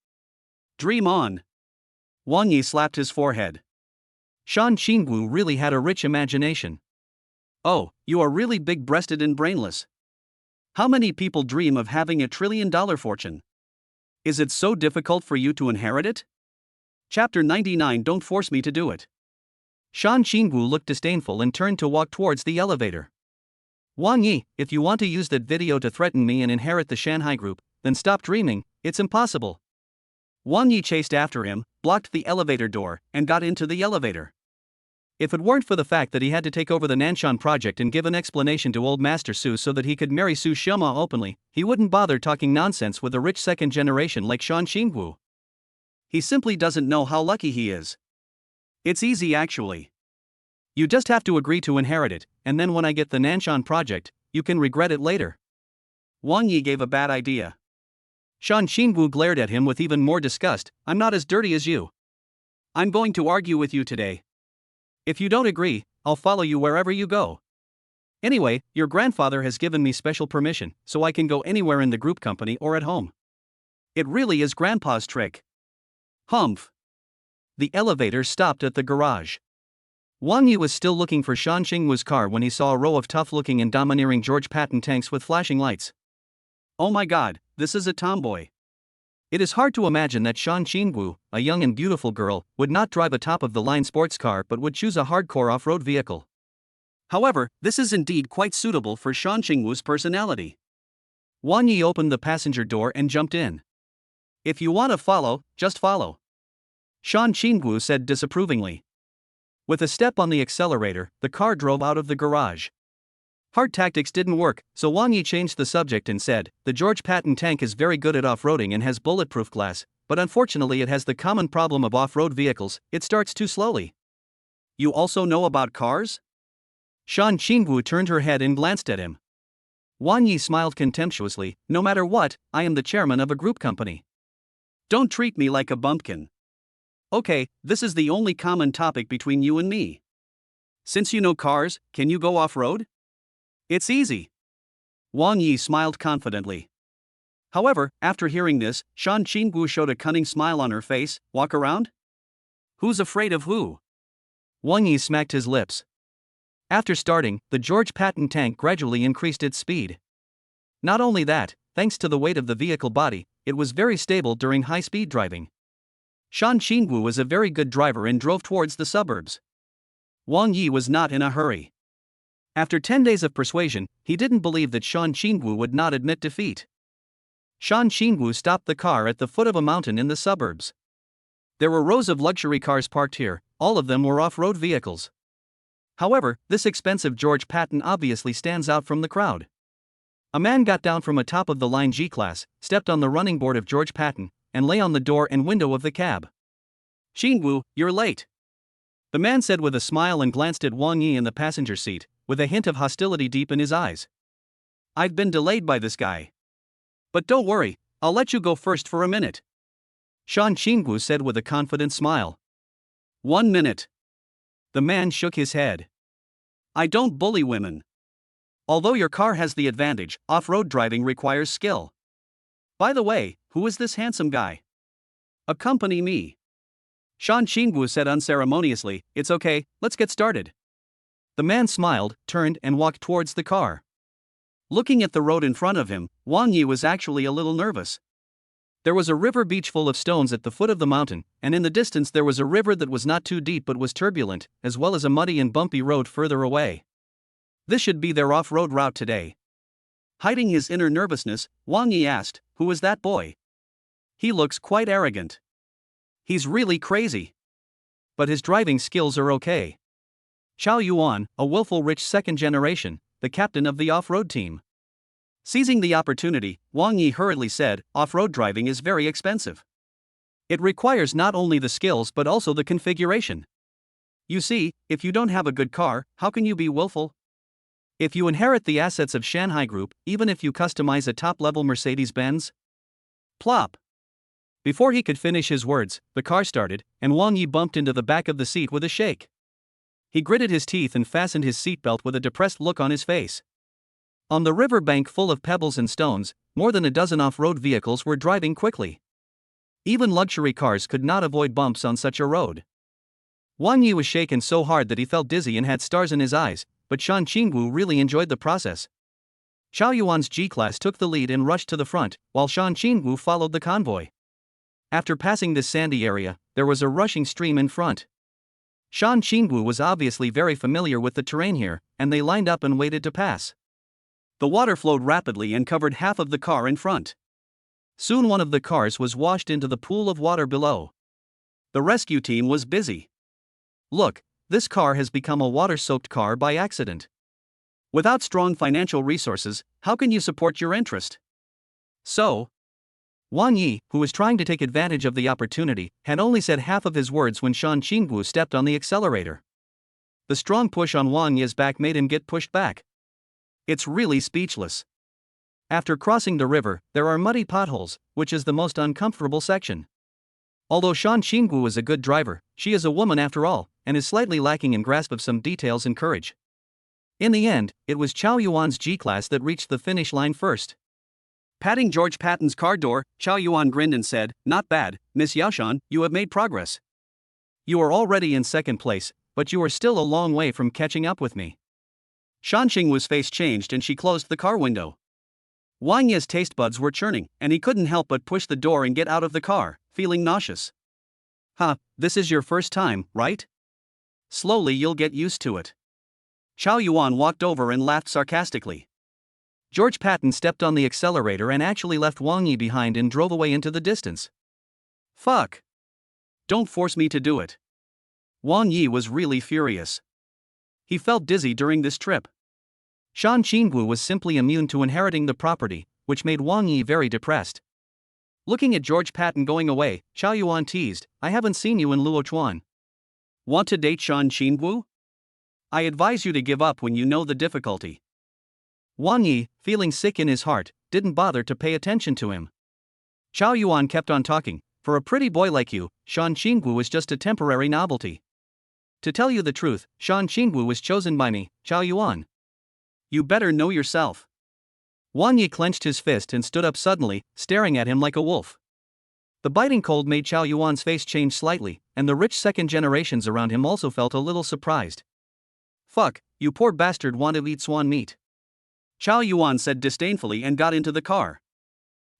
Dream on. Wang Yi slapped his forehead. Shan Qingwu really had a rich imagination. Oh, you are really big-breasted and brainless. How many people dream of having $1 trillion fortune? Is it so difficult for you to inherit it? Chapter 99. Don't force me to do it. Shan Qingwu looked disdainful and turned to walk towards the elevator. Wang Yi, if you want to use that video to threaten me and inherit the Shanghai Group, then stop dreaming, it's impossible. Wang Yi chased after him, blocked the elevator door, and got into the elevator. If it weren't for the fact that he had to take over the Nanshan project and give an explanation to old Master Su so that he could marry Su Shima openly, he wouldn't bother talking nonsense with a rich second generation like Shan Qingwu. He simply doesn't know how lucky he is. It's easy actually. You just have to agree to inherit it, and then when I get the Nanshan project, you can regret it later. Wang Yi gave a bad idea. Shan Qingwu glared at him with even more disgust. I'm not as dirty as you. I'm going to argue with you today. If you don't agree, I'll follow you wherever you go. Anyway, your grandfather has given me special permission, so I can go anywhere in the group company or at home. It really is Grandpa's trick. Humph. The elevator stopped at the garage. Wang Yi was still looking for Shan Qingwu's car when he saw a row of tough-looking and domineering George Patton tanks with flashing lights. Oh my god, this is a tomboy. It is hard to imagine that Shan Qingwu, a young and beautiful girl, would not drive a top-of-the-line sports car but would choose a hardcore off-road vehicle. However, this is indeed quite suitable for Shan Qingwu's personality. Wang Yi opened the passenger door and jumped in. "If you want to follow, just follow," Shan Qingwu said disapprovingly. With a step on the accelerator, the car drove out of the garage. Hard tactics didn't work, so Wang Yi changed the subject and said, "The George Patton tank is very good at off-roading and has bulletproof glass, but unfortunately it has the common problem of off-road vehicles, it starts too slowly." "You also know about cars?" Shan Qingwu turned her head and glanced at him. Wang Yi smiled contemptuously, "No matter what, I am the chairman of a group company. Don't treat me like a bumpkin. Okay, this is the only common topic between you and me. Since you know cars, can you go off-road? It's easy." Wang Yi smiled confidently. However, after hearing this, Shan Qingwu showed a cunning smile on her face. "Walk around? Who's afraid of who?" Wang Yi smacked his lips. After starting, the George Patton tank gradually increased its speed. Not only that, thanks to the weight of the vehicle body, it was very stable during high-speed driving. Shan Qingwu was a very good driver and drove towards the suburbs. Wang Yi was not in a hurry. After 10 days of persuasion, he didn't believe that Shan Qingwu would not admit defeat. Shan Qingwu stopped the car at the foot of a mountain in the suburbs. There were rows of luxury cars parked here, all of them were off-road vehicles. However, this expensive George Patton obviously stands out from the crowd. A man got down from a top-of-the-line G-Class, stepped on the running board of George Patton, and lay on the door and window of the cab. "Qingwu, you're late," the man said with a smile and glanced at Wang Yi in the passenger seat, with a hint of hostility deep in his eyes. "I've been delayed by this guy. But don't worry, I'll let you go first for a minute," Shan Qingwu said with a confident smile. "1 minute." The man shook his head. "I don't bully women. Although your car has the advantage, off-road driving requires skill. By the way, who is this handsome guy? Accompany me." Shan Qingwu said unceremoniously, "It's okay, let's get started." The man smiled, turned and walked towards the car. Looking at the road in front of him, Wang Yi was actually a little nervous. There was a river beach full of stones at the foot of the mountain, and in the distance there was a river that was not too deep but was turbulent, as well as a muddy and bumpy road further away. This should be their off-road route today. Hiding his inner nervousness, Wang Yi asked, "Who is that boy? He looks quite arrogant. He's really crazy. But his driving skills are okay." Qiao Yuan, a willful rich second generation, the captain of the off-road team. Seizing the opportunity, Wang Yi hurriedly said, "Off-road driving is very expensive. It requires not only the skills but also the configuration. You see, if you don't have a good car, how can you be willful? If you inherit the assets of Shanghai Group, even if you customize a top-level Mercedes-Benz?" Plop! Before he could finish his words, the car started, and Wang Yi bumped into the back of the seat with a shake. He gritted his teeth and fastened his seatbelt with a depressed look on his face. On the river bank full of pebbles and stones, more than a dozen off-road vehicles were driving quickly. Even luxury cars could not avoid bumps on such a road. Wang Yi was shaken so hard that he felt dizzy and had stars in his eyes, but Shan Qingwu really enjoyed the process. Qiao Yuan's G-Class took the lead and rushed to the front, while Shan Qingwu followed the convoy. After passing this sandy area, there was a rushing stream in front. Shan Qingwu was obviously very familiar with the terrain here, and they lined up and waited to pass. The water flowed rapidly and covered half of the car in front. Soon one of the cars was washed into the pool of water below. The rescue team was busy. "Look, this car has become a water-soaked car by accident. Without strong financial resources, how can you support your interest?" So, Wang Yi, who was trying to take advantage of the opportunity, had only said half of his words when Shan Qingwu stepped on the accelerator. The strong push on Wang Yi's back made him get pushed back. It's really speechless. After crossing the river, there are muddy potholes, which is the most uncomfortable section. Although Shan Qingwu is a good driver, she is a woman after all, and is slightly lacking in grasp of some details and courage. In the end, it was Qiao Yuan's G-Class that reached the finish line first. Patting George Patton's car door, Qiao Yuan grinned and said, "Not bad, Miss Yaoshan, you have made progress. You are already in second place, but you are still a long way from catching up with me." Shan Qingwu's face changed and she closed the car window. Wang Yi's taste buds were churning, and he couldn't help but push the door and get out of the car, feeling nauseous. This is your first time, right? Slowly you'll get used to it. Chow Yuan walked over and laughed sarcastically. George Patton stepped on the accelerator and actually left Wang Yi behind and drove away into the distance. Fuck. Don't force me to do it. Wang Yi was really furious. He felt dizzy during this trip. Shan Qingwu was simply immune to inheriting the property, which made Wang Yi very depressed. Looking at George Patton going away, Chow Yuan teased, I haven't seen you in Luochuan. Want to date Shan Qingwu? I advise you to give up when you know the difficulty. Wang Yi, feeling sick in his heart, didn't bother to pay attention to him. Chow Yuan kept on talking, for a pretty boy like you, Shan Qingwu is just a temporary novelty. To tell you the truth, Shan Qingwu was chosen by me, Chow Yuan. You better know yourself. Wang Yi clenched his fist and stood up suddenly, staring at him like a wolf. The biting cold made Chow Yuan's face change slightly, and the rich second generations around him also felt a little surprised. Fuck, you poor bastard want to eat swan meat. Chow Yuan said disdainfully and got into the car.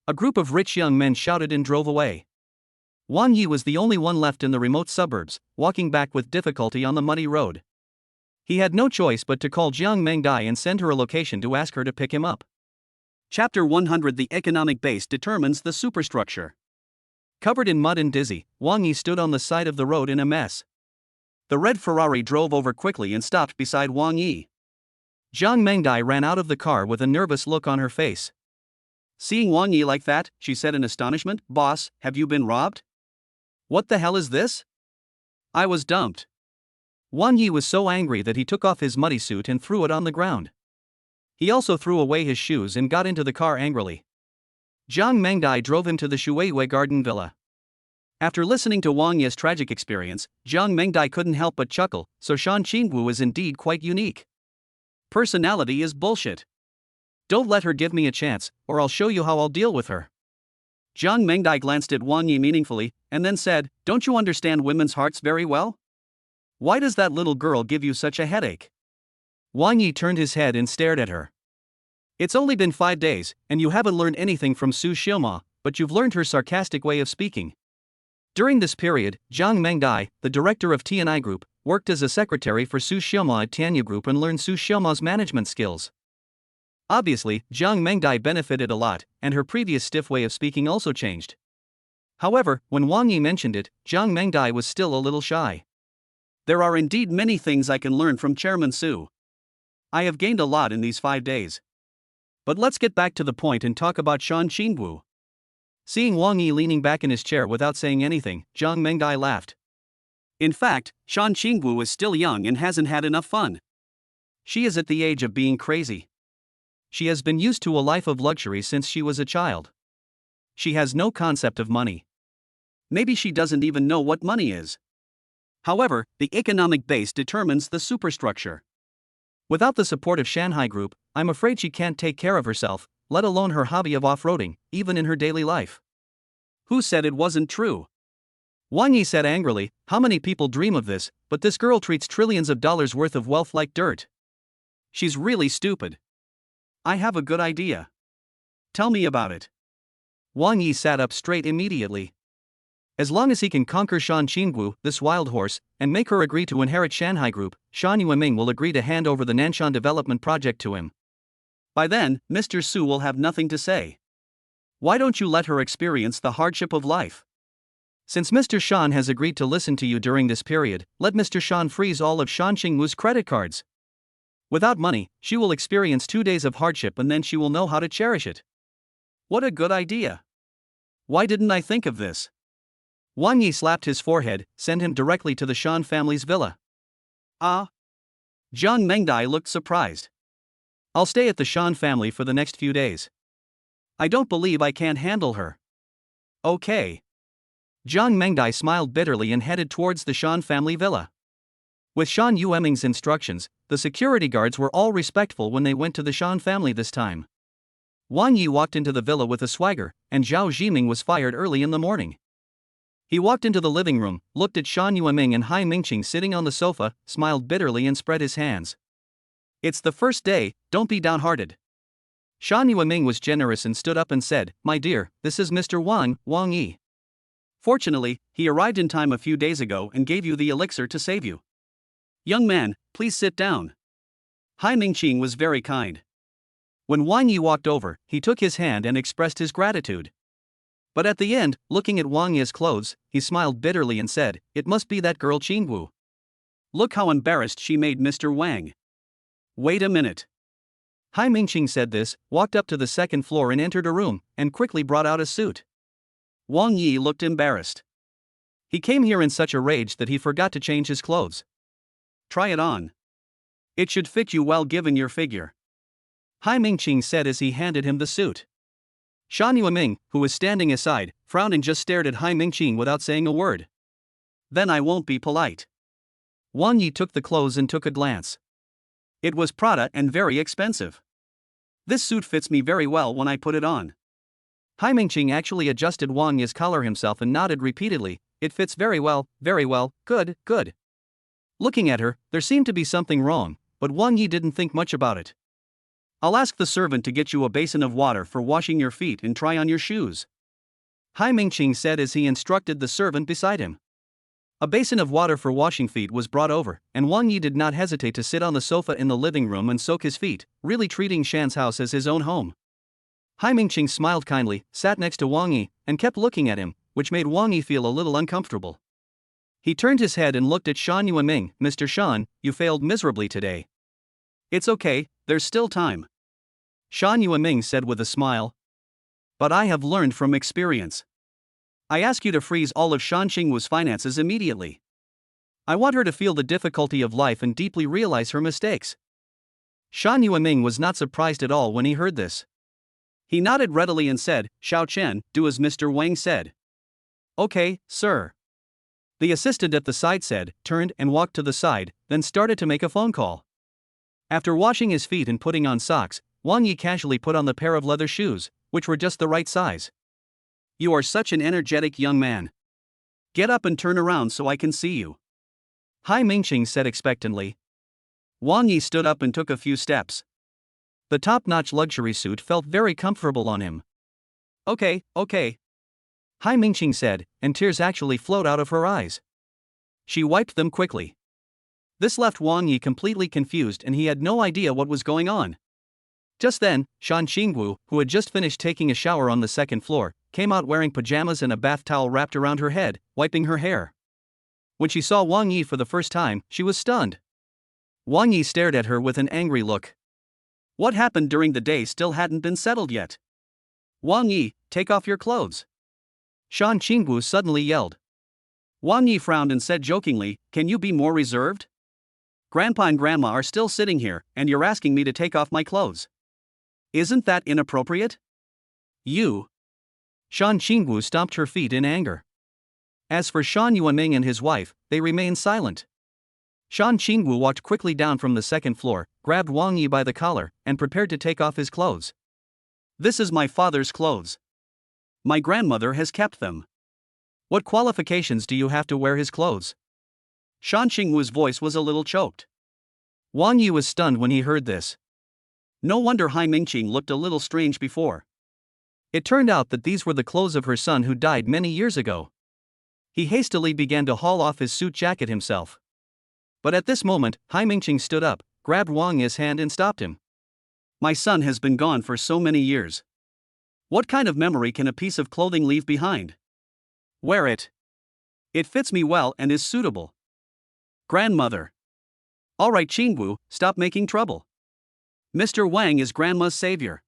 A group of rich young men shouted and drove away. Wang Yi was the only one left in the remote suburbs, walking back with difficulty on the muddy road. He had no choice but to call Jiang Mengdai and send her a location to ask her to pick him up. Chapter 100 The economic base determines the superstructure. Covered in mud and dizzy, Wang Yi stood on the side of the road in a mess. The red Ferrari drove over quickly and stopped beside Wang Yi. Jiang Mengdai ran out of the car with a nervous look on her face. Seeing Wang Yi like that, she said in astonishment, Boss, have you been robbed? What the hell is this? I was dumped. Wang Yi was so angry that he took off his muddy suit and threw it on the ground. He also threw away his shoes and got into the car angrily. Jiang Mengdai drove him to the Shuiwei Garden Villa. After listening to Wang Yi's tragic experience, Jiang Mengdai couldn't help but chuckle, so Shan Qingwu is indeed quite unique. Personality is bullshit. Don't let her give me a chance, or I'll show you how I'll deal with her. Jiang Mengdai glanced at Wang Yi meaningfully, and then said, Don't you understand women's hearts very well? Why does that little girl give you such a headache? Wang Yi turned his head and stared at her. It's only been 5 days, and you haven't learned anything from Su Xiaoma, but you've learned her sarcastic way of speaking. During this period, Jiang Mengdai, the director of Tana Group, worked as a secretary for Su Xiaoma at Tanya Group and learned Su Xiaoma's management skills. Obviously, Jiang Mengdai benefited a lot, and her previous stiff way of speaking also changed. However, when Wang Yi mentioned it, Jiang Mengdai was still a little shy. There are indeed many things I can learn from Chairman Su. I have gained a lot in these 5 days. But let's get back to the point and talk about Shan Qingwu. Seeing Wang Yi leaning back in his chair without saying anything, Jiang Mengdai laughed. In fact, Shan Qingwu is still young and hasn't had enough fun. She is at the age of being crazy. She has been used to a life of luxury since she was a child. She has no concept of money. Maybe she doesn't even know what money is. However, the economic base determines the superstructure. Without the support of Shanghai Group, I'm afraid she can't take care of herself, let alone her hobby of off-roading, even in her daily life. Who said it wasn't true? Wang Yi said angrily, how many people dream of this, but this girl treats trillions of dollars worth of wealth like dirt. She's really stupid. I have a good idea. Tell me about it. Wang Yi sat up straight immediately. As long as he can conquer Shan Qingwu, this wild horse, and make her agree to inherit Shanghai Group, Shan Yueming will agree to hand over the Nanshan development project to him. By then, Mr. Su will have nothing to say. Why don't you let her experience the hardship of life? Since Mr. Shan has agreed to listen to you during this period, let Mr. Shan freeze all of Shan Qingwu's credit cards. Without money, she will experience 2 days of hardship and then she will know how to cherish it. What a good idea. Why didn't I think of this? Wang Yi slapped his forehead, send him directly to the Shan family's villa. Ah? Jiang Mengdai looked surprised. I'll stay at the Shan family for the next few days. I don't believe I can't handle her. Okay. Jiang Mengdai smiled bitterly and headed towards the Shan family villa. With Shan Yueming's instructions, the security guards were all respectful when they went to the Shan family this time. Wang Yi walked into the villa with a swagger, and Zhao Zhiming was fired early in the morning. He walked into the living room, looked at Shan Yueming and Hai Mingqing sitting on the sofa, smiled bitterly and spread his hands. It's the first day, don't be downhearted. Shan Yueming was generous and stood up and said, "My dear, this is Mr. Wang Yi. Fortunately, he arrived in time a few days ago and gave you the elixir to save you. Young man, please sit down." Hai Mingqing was very kind. When Wang Yi walked over, he took his hand and expressed his gratitude. But at the end, looking at Wang Yi's clothes, he smiled bitterly and said, "It must be that girl Qingwu. Look how embarrassed she made Mr. Wang." "Wait a minute." Hai Mingqing said this, walked up to the second floor and entered a room, and quickly brought out a suit. Wang Yi looked embarrassed. He came here in such a rage that he forgot to change his clothes. "Try it on. It should fit you well given your figure," Hai Mingqing said as he handed him the suit. Shan Yueming, who was standing aside, frowned and just stared at Hai Mingqing without saying a word. "Then I won't be polite." Wang Yi took the clothes and took a glance. It was Prada and very expensive. "This suit fits me very well when I put it on." Hai Mingqing actually adjusted Wang Yi's collar himself and nodded repeatedly, "It fits very well, good, good." Looking at her, there seemed to be something wrong, but Wang Yi didn't think much about it. "I'll ask the servant to get you a basin of water for washing your feet and try on your shoes," Hai Mingqing said as he instructed the servant beside him. A basin of water for washing feet was brought over, and Wang Yi did not hesitate to sit on the sofa in the living room and soak his feet, really treating Shan's house as his own home. Hai Mingqing smiled kindly, sat next to Wang Yi, and kept looking at him, which made Wang Yi feel a little uncomfortable. He turned his head and looked at Shan Yueming. "Mr. Shan, you failed miserably today." "It's okay, there's still time," Shan Yueming said with a smile. "But I have learned from experience. I ask you to freeze all of Shan Qingwu's finances immediately. I want her to feel the difficulty of life and deeply realize her mistakes." Shan Yueming was not surprised at all when he heard this. He nodded readily and said, "Xiao Chen, do as Mr. Wang said." "Okay, sir." The assistant at the side said, turned and walked to the side, then started to make a phone call. After washing his feet and putting on socks, Wang Yi casually put on the pair of leather shoes, which were just the right size. "You are such an energetic young man. Get up and turn around so I can see you," Hai Mingqing said expectantly. Wang Yi stood up and took a few steps. The top-notch luxury suit felt very comfortable on him. Okay. Hai Mingqing said, and tears actually flowed out of her eyes. She wiped them quickly. This left Wang Yi completely confused and he had no idea what was going on. Just then, Shan Qingwu, who had just finished taking a shower on the second floor, came out wearing pajamas and a bath towel wrapped around her head, wiping her hair. When she saw Wang Yi for the first time, she was stunned. Wang Yi stared at her with an angry look. What happened during the day still hadn't been settled yet. "Wang Yi, take off your clothes," Shan Qingwu suddenly yelled. Wang Yi frowned and said jokingly, "Can you be more reserved? Grandpa and Grandma are still sitting here, and you're asking me to take off my clothes. Isn't that inappropriate?" "You." Shan Qingwu stomped her feet in anger. As for Shan Yueming and his wife, they remained silent. Shan Qingwu walked quickly down from the second floor, grabbed Wang Yi by the collar, and prepared to take off his clothes. "This is my father's clothes. My grandmother has kept them. What qualifications do you have to wear his clothes?" Shan Qingwu's voice was a little choked. Wang Yi was stunned when he heard this. No wonder Hai Mingqing looked a little strange before. It turned out that these were the clothes of her son who died many years ago. He hastily began to haul off his suit jacket himself. But at this moment, Hai Mingqing stood up, grabbed Wang Yi's hand and stopped him. "My son has been gone for so many years. What kind of memory can a piece of clothing leave behind? Wear it. It fits me well and is suitable." "Grandmother." "All right, Qingwu, stop making trouble. Mr. Wang is Grandma's savior.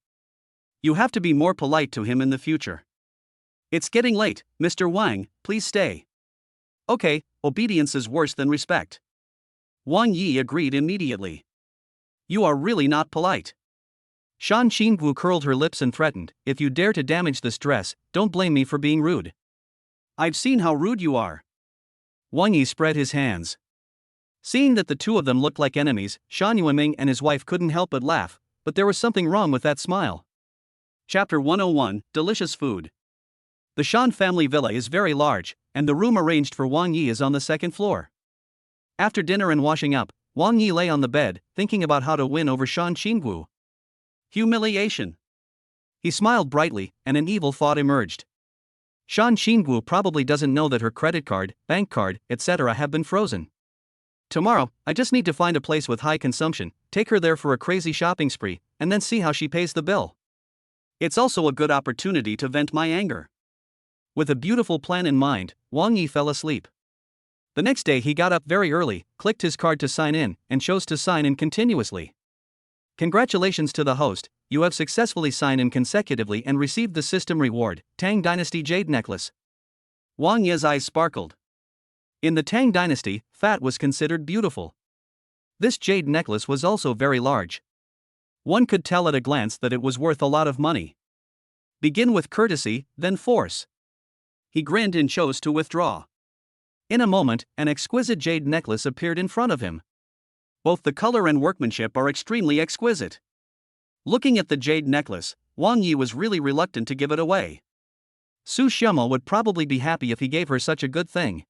You have to be more polite to him in the future. It's getting late, Mr. Wang, please stay." "Okay, obedience is worse than respect." Wang Yi agreed immediately. "You are really not polite." Shan Qingwu curled her lips and threatened, "If you dare to damage this dress, don't blame me for being rude." "I've seen how rude you are." Wang Yi spread his hands. Seeing that the two of them looked like enemies, Shan Yueming and his wife couldn't help but laugh, but there was something wrong with that smile. Chapter 101, Delicious Food. The Shan family villa is very large, and the room arranged for Wang Yi is on the second floor. After dinner and washing up, Wang Yi lay on the bed, thinking about how to win over Shan Qingwu. Humiliation. He smiled brightly, and an evil thought emerged. Shan Xingwu probably doesn't know that her credit card, bank card, etc. have been frozen. Tomorrow, I just need to find a place with high consumption, take her there for a crazy shopping spree, and then see how she pays the bill. It's also a good opportunity to vent my anger. With a beautiful plan in mind, Wang Yi fell asleep. The next day he got up very early, clicked his card to sign in, and chose to sign in continuously. Congratulations to the host, you have successfully signed in consecutively and received the system reward, Tang Dynasty Jade Necklace. Wang Yi's eyes sparkled. In the Tang Dynasty, fat was considered beautiful. This jade necklace was also very large. One could tell at a glance that it was worth a lot of money. Begin with courtesy, then force. He grinned and chose to withdraw. In a moment, an exquisite jade necklace appeared in front of him. Both the color and workmanship are extremely exquisite. Looking at the jade necklace, Wang Yi was really reluctant to give it away. Su Xiaomo would probably be happy if he gave her such a good thing.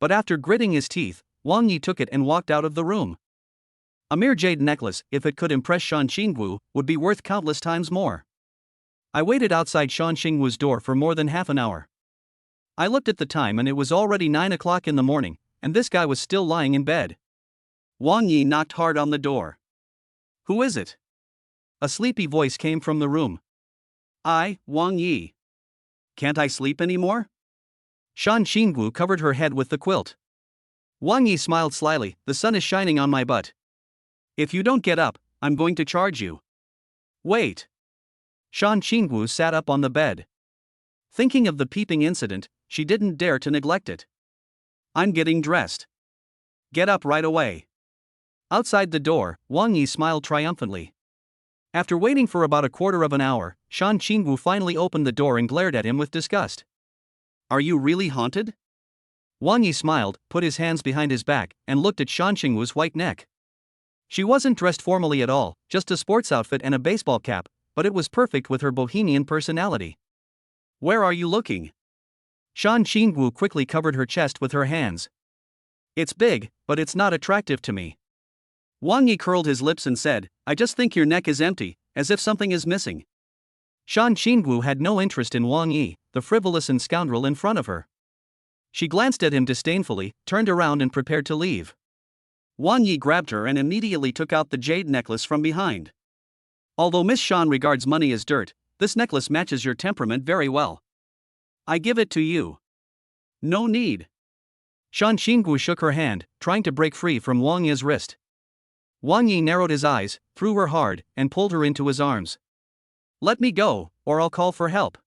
But after gritting his teeth, Wang Yi took it and walked out of the room. A mere jade necklace, if it could impress Shan Xingwu, would be worth countless times more. I waited outside Shan Xingwu's door for more than half an hour. I looked at the time and it was already 9 o'clock in the morning, and this guy was still lying in bed. Wang Yi knocked hard on the door. Who is it? A sleepy voice came from the room. I, Wang Yi. Can't I sleep anymore? Shan Xingwu covered her head with the quilt. Wang Yi smiled slyly, the sun is shining on my butt. If you don't get up, I'm going to charge you. Wait. Shan Xingwu sat up on the bed. Thinking of the peeping incident, she didn't dare to neglect it. I'm getting dressed. Get up right away. Outside the door, Wang Yi smiled triumphantly. After waiting for about a quarter of an hour, Shan Xingwu finally opened the door and glared at him with disgust. Are you really haunted? Wang Yi smiled, put his hands behind his back, and looked at Shan Xingwu's white neck. She wasn't dressed formally at all, just a sports outfit and a baseball cap, but it was perfect with her bohemian personality. Where are you looking? Shan Xingwu quickly covered her chest with her hands. It's big, but it's not attractive to me. Wang Yi curled his lips and said, I just think your neck is empty, as if something is missing. Shan Xingwu had no interest in Wang Yi, the frivolous and scoundrel in front of her. She glanced at him disdainfully, turned around and prepared to leave. Wang Yi grabbed her and immediately took out the jade necklace from behind. Although Miss Shan regards money as dirt, this necklace matches your temperament very well. I give it to you. No need. Shan Xingwu shook her hand, trying to break free from Wang Yi's wrist. Wang Yi narrowed his eyes, threw her hard, and pulled her into his arms. Let me go, or I'll call for help.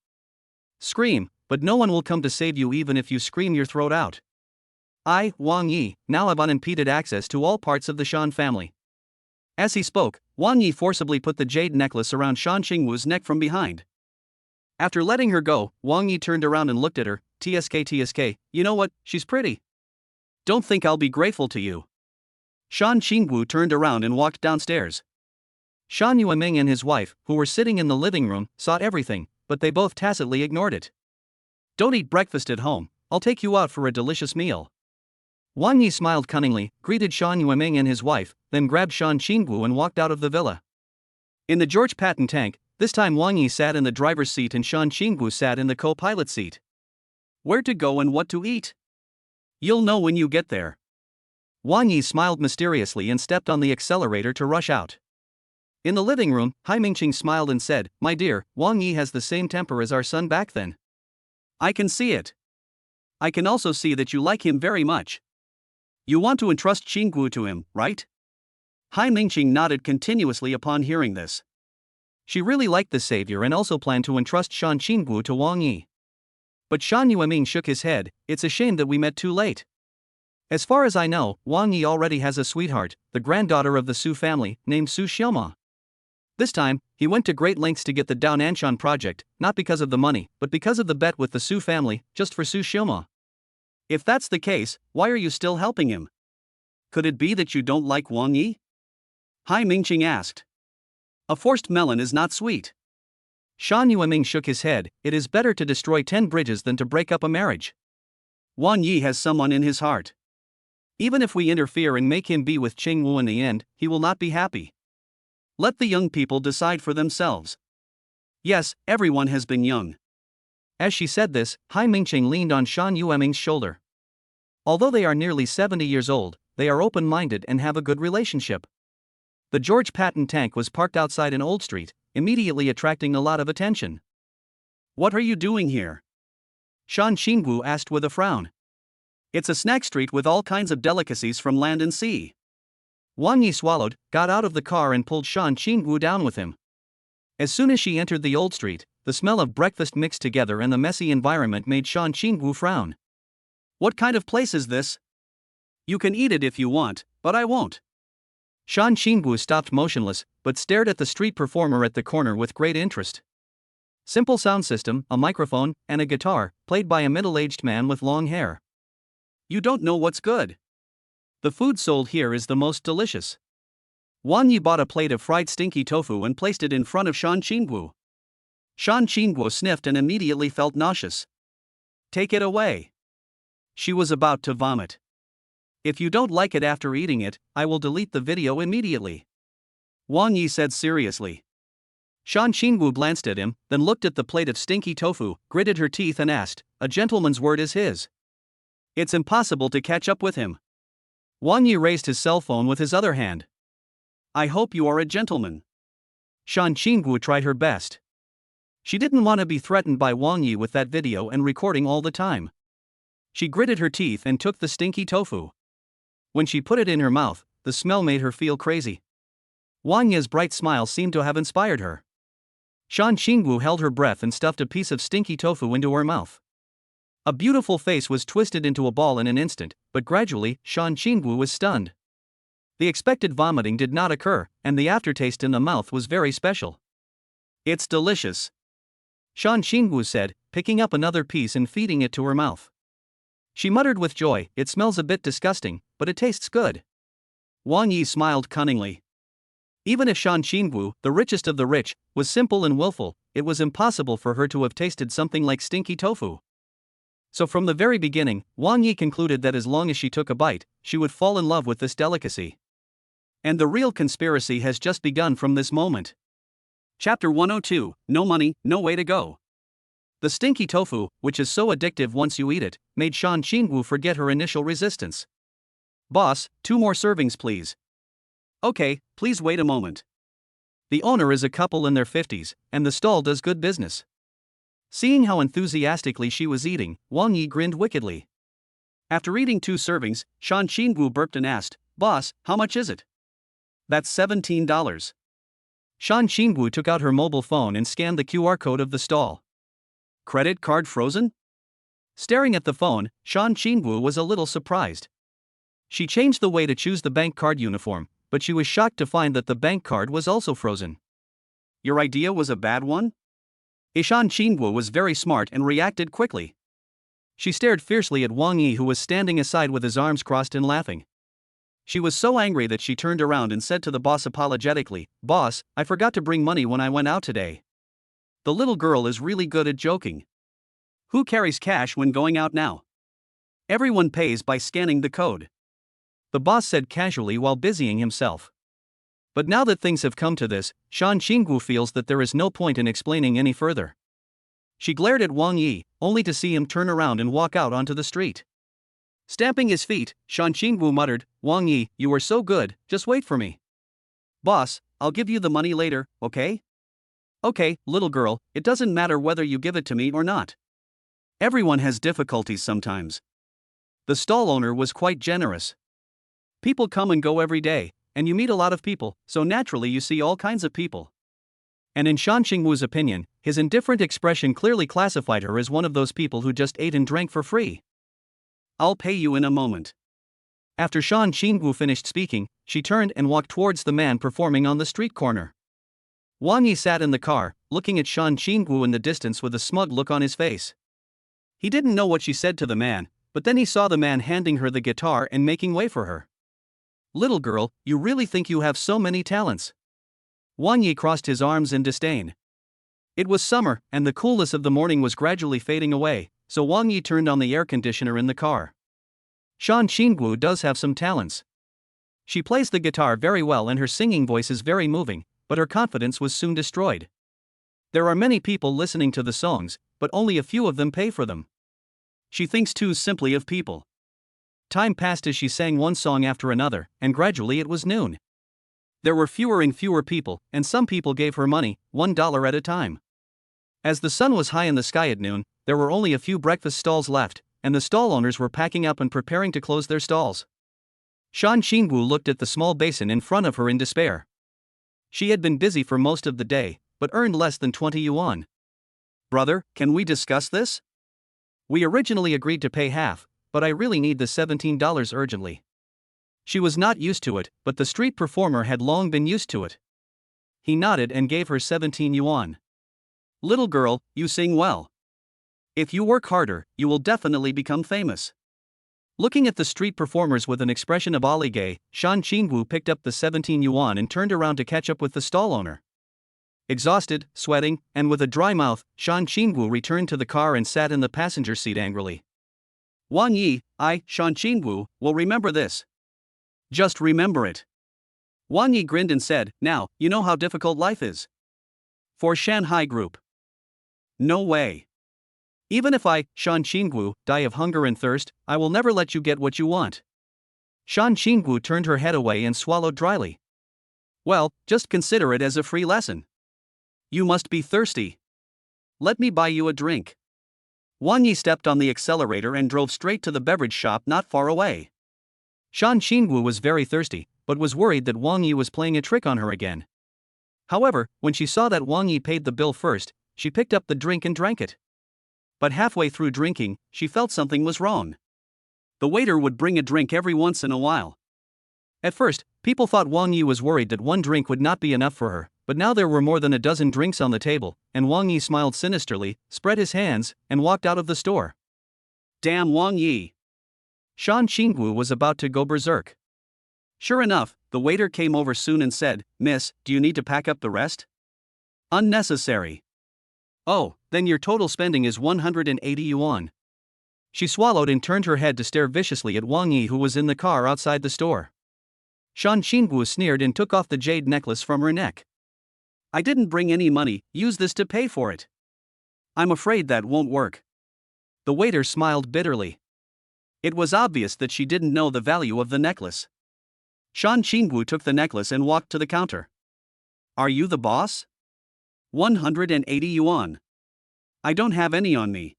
Scream, but no one will come to save you even if you scream your throat out. I, Wang Yi, now have unimpeded access to all parts of the Shan family. As he spoke, Wang Yi forcibly put the jade necklace around Shan Xingwu's neck from behind. After letting her go, Wang Yi turned around and looked at her. TSK, you know what, she's pretty. Don't think I'll be grateful to you. Shan Xingwu turned around and walked downstairs. Shan Yueming and his wife, who were sitting in the living room, saw everything, but they both tacitly ignored it. Don't eat breakfast at home, I'll take you out for a delicious meal. Wang Yi smiled cunningly, greeted Shan Yueming and his wife, then grabbed Shan Xingwu and walked out of the villa. In the George Patton tank, this time Wang Yi sat in the driver's seat and Shan Xingwu sat in the co-pilot seat. Where to go and what to eat? You'll know when you get there. Wang Yi smiled mysteriously and stepped on the accelerator to rush out. In the living room, Hai Mingqing smiled and said, My dear, Wang Yi has the same temper as our son back then. I can see it. I can also see that you like him very much. You want to entrust Xingwu to him, right? Hai Mingqing nodded continuously upon hearing this. She really liked the savior and also planned to entrust Shan Xingwu to Wang Yi. But Shan Yueming shook his head, it's a shame that we met too late. As far as I know, Wang Yi already has a sweetheart, the granddaughter of the Su family, named Su Xiaoma. This time, he went to great lengths to get the Dao Nanshan project, not because of the money, but because of the bet with the Su family, just for Su Xiaoma. If that's the case, why are you still helping him? Could it be that you don't like Wang Yi? Hai Mingqing asked. A forced melon is not sweet. Shan Yueming shook his head, it is better to destroy 10 bridges than to break up a marriage. Wang Yi has someone in his heart. Even if we interfere and make him be with Qingwu in the end, he will not be happy. Let the young people decide for themselves. Yes, everyone has been young. As she said this, Hai Mingqing leaned on Shan Yueming's shoulder. Although they are nearly 70 years old, they are open-minded and have a good relationship. The George Patton tank was parked outside an old street, immediately attracting a lot of attention. What are you doing here? Shan Xingwu asked with a frown. It's a snack street with all kinds of delicacies from land and sea. Wang Yi swallowed, got out of the car and pulled Shan Xingwu down with him. As soon as she entered the old street, the smell of breakfast mixed together and the messy environment made Shan Xingwu frown. What kind of place is this? You can eat it if you want, but I won't. Shan Xingwu stopped motionless, but stared at the street performer at the corner with great interest. Simple sound system, a microphone, and a guitar, played by a middle-aged man with long hair. You don't know what's good. The food sold here is the most delicious. Wang Yi bought a plate of fried stinky tofu and placed it in front of Shan Xingwu. Shan Xingwu sniffed and immediately felt nauseous. Take it away. She was about to vomit. If you don't like it after eating it, I will delete the video immediately. Wang Yi said seriously. Shan Xingwu glanced at him, then looked at the plate of stinky tofu, gritted her teeth and asked, "A gentleman's word is his. It's impossible to catch up with him." Wang Yi raised his cell phone with his other hand. I hope you are a gentleman. Shan Xingwu tried her best. She didn't want to be threatened by Wang Yi with that video and recording all the time. She gritted her teeth and took the stinky tofu. When she put it in her mouth, the smell made her feel crazy. Wang Yi's bright smile seemed to have inspired her. Shan Xingwu held her breath and stuffed a piece of stinky tofu into her mouth. A beautiful face was twisted into a ball in an instant, but gradually, Shan Xingwu was stunned. The expected vomiting did not occur, and the aftertaste in the mouth was very special. It's delicious, Shan Xingwu said, picking up another piece and feeding it to her mouth. She muttered with joy, "It smells a bit disgusting, but it tastes good." Wang Yi smiled cunningly. Even if Shan Xingwu, the richest of the rich, was simple and willful, it was impossible for her to have tasted something like stinky tofu. So from the very beginning, Wang Yi concluded that as long as she took a bite, she would fall in love with this delicacy. And the real conspiracy has just begun from this moment. Chapter 102, No Money, No Way to Go. The stinky tofu, which is so addictive once you eat it, made Shan Xingwu forget her initial resistance. "Boss, 2 more servings please." "Okay, please wait a moment." The owner is a couple in their 50s, and the stall does good business. Seeing how enthusiastically she was eating, Wang Yi grinned wickedly. After eating 2 servings, Shan Xingwu burped and asked, "Boss, how much is it?" "That's $17. Shan Xingwu took out her mobile phone and scanned the QR code of the stall. "Credit card frozen?" Staring at the phone, Shan Xingwu was a little surprised. She changed the way to choose the bank card uniform, but she was shocked to find that the bank card was also frozen. "Your idea was a bad one?" Shan Xingwu was very smart and reacted quickly. She stared fiercely at Wang Yi, who was standing aside with his arms crossed and laughing. She was so angry that she turned around and said to the boss apologetically, "Boss, I forgot to bring money when I went out today." The little girl is really good at joking. Who carries cash when going out now? Everyone pays by scanning the code. The boss said casually while busying himself. But now that things have come to this, Shan Xingwu feels that there is no point in explaining any further. She glared at Wang Yi, only to see him turn around and walk out onto the street. Stamping his feet, Shan Xingwu muttered, "Wang Yi, you are so good, just wait for me." "Boss, I'll give you the money later, okay?" "Okay, little girl, it doesn't matter whether you give it to me or not. Everyone has difficulties sometimes." The stall owner was quite generous. People come and go every day, and you meet a lot of people, so naturally you see all kinds of people. And in Shan Xingwu's opinion, his indifferent expression clearly classified her as one of those people who just ate and drank for free. "I'll pay you in a moment." After Shan Xingwu finished speaking, she turned and walked towards the man performing on the street corner. Wang Yi sat in the car, looking at Shan Xingwu in the distance with a smug look on his face. He didn't know what she said to the man, but then he saw the man handing her the guitar and making way for her. "Little girl, you really think you have so many talents?" Wang Yi crossed his arms in disdain. It was summer, and the coolness of the morning was gradually fading away, so Wang Yi turned on the air conditioner in the car. Shan Xingwu does have some talents. She plays the guitar very well and her singing voice is very moving, but her confidence was soon destroyed. There are many people listening to the songs, but only a few of them pay for them. She thinks too simply of people. Time passed as she sang one song after another, and gradually it was noon. There were fewer and fewer people, and some people gave her money, $1 at a time. As the sun was high in the sky at noon, there were only a few breakfast stalls left, and the stall owners were packing up and preparing to close their stalls. Shan Xingwu looked at the small basin in front of her in despair. She had been busy for most of the day, but earned less than 20 yuan. Brother, can we discuss this? We originally agreed to pay half, but I really need the $17 urgently. She was not used to it, but the street performer had long been used to it. He nodded and gave her 17 yuan. Little girl, you sing well. If you work harder, you will definitely become famous. Looking at the street performers with an expression of oligay, Shan Qingwu picked up the 17 yuan and turned around to catch up with the stall owner. Exhausted, sweating, and with a dry mouth, Shan Qingwu returned to the car and sat in the passenger seat angrily. Wang Yi, Shan Qingwu, will remember this. Just remember it. Wang Yi grinned and said, now, you know how difficult life is. For Shanghai Group. No way. Even if I, Shan Qingwu, die of hunger and thirst, I will never let you get what you want. Shan Qingwu turned her head away and swallowed dryly. Well, just consider it as a free lesson. You must be thirsty. Let me buy you a drink. Wang Yi stepped on the accelerator and drove straight to the beverage shop not far away. Shan Qingwu was very thirsty, but was worried that Wang Yi was playing a trick on her again. However, when she saw that Wang Yi paid the bill first, she picked up the drink and drank it. But halfway through drinking, she felt something was wrong. The waiter would bring a drink every once in a while. At first, people thought Wang Yi was worried that one drink would not be enough for her, but now there were more than a dozen drinks on the table, and Wang Yi smiled sinisterly, spread his hands, and walked out of the store. Damn Wang Yi! Shan Qingwu was about to go berserk. Sure enough, the waiter came over soon and said, Miss, do you need to pack up the rest? Unnecessary. Oh, then your total spending is 180 yuan. She swallowed and turned her head to stare viciously at Wang Yi, who was in the car outside the store. Shan Qingwu sneered and took off the jade necklace from her neck. I didn't bring any money, use this to pay for it. I'm afraid that won't work. The waiter smiled bitterly. It was obvious that she didn't know the value of the necklace. Shan Qingwu took the necklace and walked to the counter. Are you the boss? 180 yuan. I don't have any on me.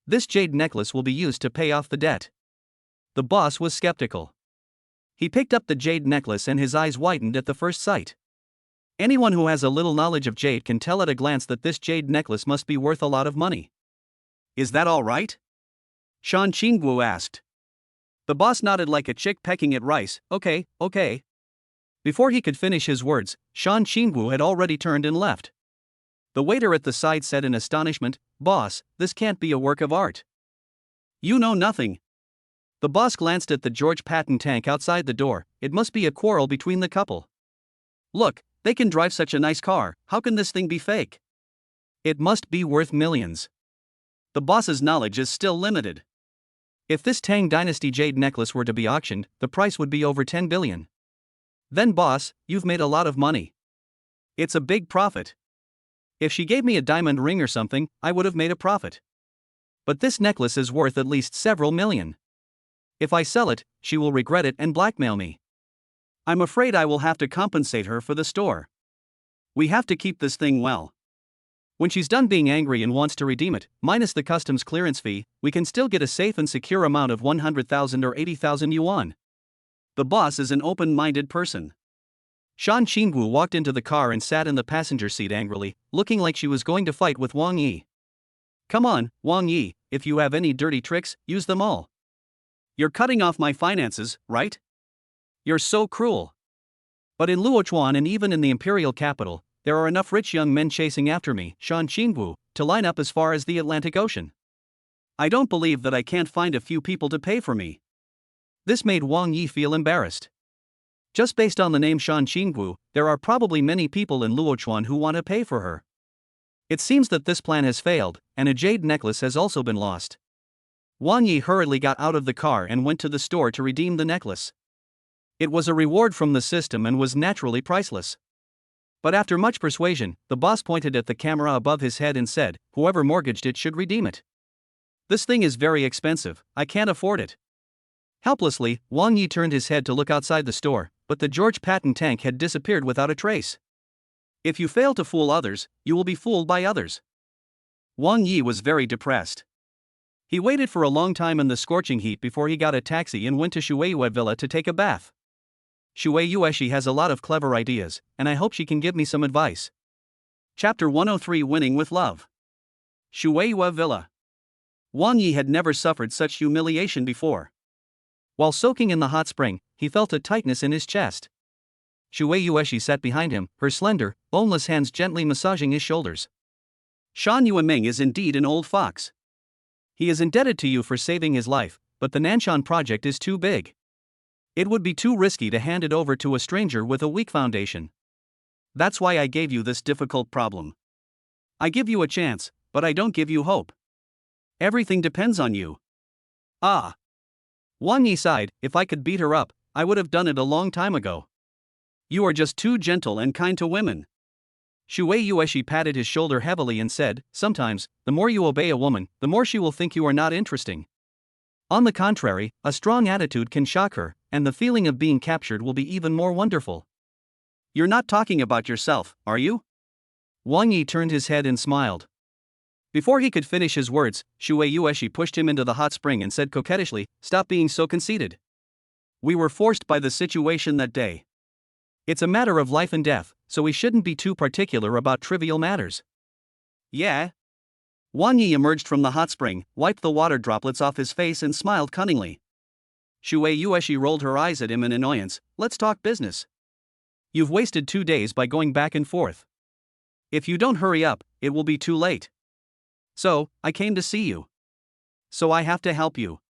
This jade necklace will be used to pay off the debt. The boss was skeptical. He picked up the jade necklace and his eyes widened at the first sight. Anyone who has a little knowledge of jade can tell at a glance that this jade necklace must be worth a lot of money. Is that all right? Shan Qingwu asked. The boss nodded like a chick pecking at rice. Okay. Before he could finish his words, Shan Qingwu had already turned and left. The waiter at the side said in astonishment, Boss, this can't be a work of art. You know nothing. The boss glanced at the George Patton tank outside the door. It must be a quarrel between the couple. Look, they can drive such a nice car, how can this thing be fake? It must be worth millions. The boss's knowledge is still limited. If this Tang Dynasty jade necklace were to be auctioned, the price would be over 10 billion. Then boss, you've made a lot of money. It's a big profit. If she gave me a diamond ring or something, I would have made a profit. But this necklace is worth at least several million. If I sell it, she will regret it and blackmail me. I'm afraid I will have to compensate her for the store. We have to keep this thing well. When she's done being angry and wants to redeem it, minus the customs clearance fee, we can still get a safe and secure amount of 100,000 or 80,000 yuan. The boss is an open-minded person. Shan Qingwu walked into the car and sat in the passenger seat angrily, looking like she was going to fight with Wang Yi. Come on, Wang Yi, if you have any dirty tricks, use them all. You're cutting off my finances, right? You're so cruel. But in Luochuan and even in the imperial capital, there are enough rich young men chasing after me, Shan Qingwu, to line up as far as the Atlantic Ocean. I don't believe that I can't find a few people to pay for me. This made Wang Yi feel embarrassed. Just based on the name Shan Qingwu, there are probably many people in Luochuan who want to pay for her. It seems that this plan has failed, and a jade necklace has also been lost. Wang Yi hurriedly got out of the car and went to the store to redeem the necklace. It was a reward from the system and was naturally priceless. But after much persuasion, the boss pointed at the camera above his head and said, "Whoever mortgaged it should redeem it. This thing is very expensive, I can't afford it." Helplessly, Wang Yi turned his head to look outside the store, but the George Patton tank had disappeared without a trace. If you fail to fool others, you will be fooled by others. Wang Yi was very depressed. He waited for a long time in the scorching heat before he got a taxi and went to Shueiyue Villa to take a bath. Shueiyue has a lot of clever ideas, and I hope she can give me some advice. Chapter 103: Winning with Love. Shueiyue Villa. Wang Yi had never suffered such humiliation before. While soaking in the hot spring, he felt a tightness in his chest. Shueiyue sat behind him, her slender, boneless hands gently massaging his shoulders. Shan Yueming is indeed an old fox. He is indebted to you for saving his life, but the Nanshan project is too big. It would be too risky to hand it over to a stranger with a weak foundation. That's why I gave you this difficult problem. I give you a chance, but I don't give you hope. Everything depends on you. Ah. Wang Yi sighed, if I could beat her up, I would have done it a long time ago. You are just too gentle and kind to women. Shueiyue patted his shoulder heavily and said, sometimes, the more you obey a woman, the more she will think you are not interesting. On the contrary, a strong attitude can shock her, and the feeling of being captured will be even more wonderful. You're not talking about yourself, are you? Wang Yi turned his head and smiled. Before he could finish his words, Shueiyue pushed him into the hot spring and said coquettishly, stop being so conceited. We were forced by the situation that day. It's a matter of life and death, so we shouldn't be too particular about trivial matters. Yeah. Wang Yi emerged from the hot spring, wiped the water droplets off his face and smiled cunningly. Shueiyue rolled her eyes at him in annoyance. Let's talk business. You've wasted 2 days by going back and forth. If you don't hurry up, it will be too late. So, I came to see you. So I have to help you.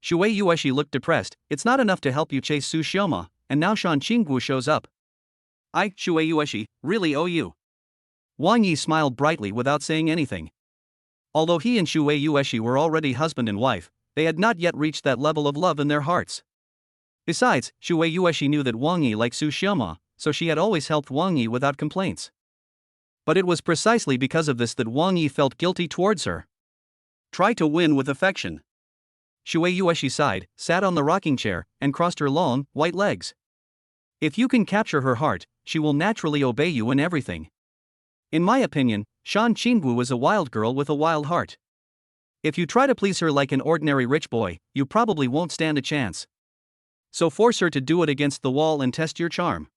Shueiyue looked depressed. It's not enough to help you chase Su Xioma, and now Shan Qinggu shows up. I, Shueiyue, really owe you. Wang Yi smiled brightly without saying anything. Although he and Shueiyue were already husband and wife, they had not yet reached that level of love in their hearts. Besides, Shueiyue knew that Wang Yi liked Su Xioma, so she had always helped Wang Yi without complaints. But it was precisely because of this that Wang Yi felt guilty towards her. Try to win with affection. Shueiyue sighed, sat on the rocking chair, and crossed her long, white legs. If you can capture her heart, she will naturally obey you in everything. In my opinion, Shan Qinggu is a wild girl with a wild heart. If you try to please her like an ordinary rich boy, you probably won't stand a chance. So force her to do it against the wall and test your charm.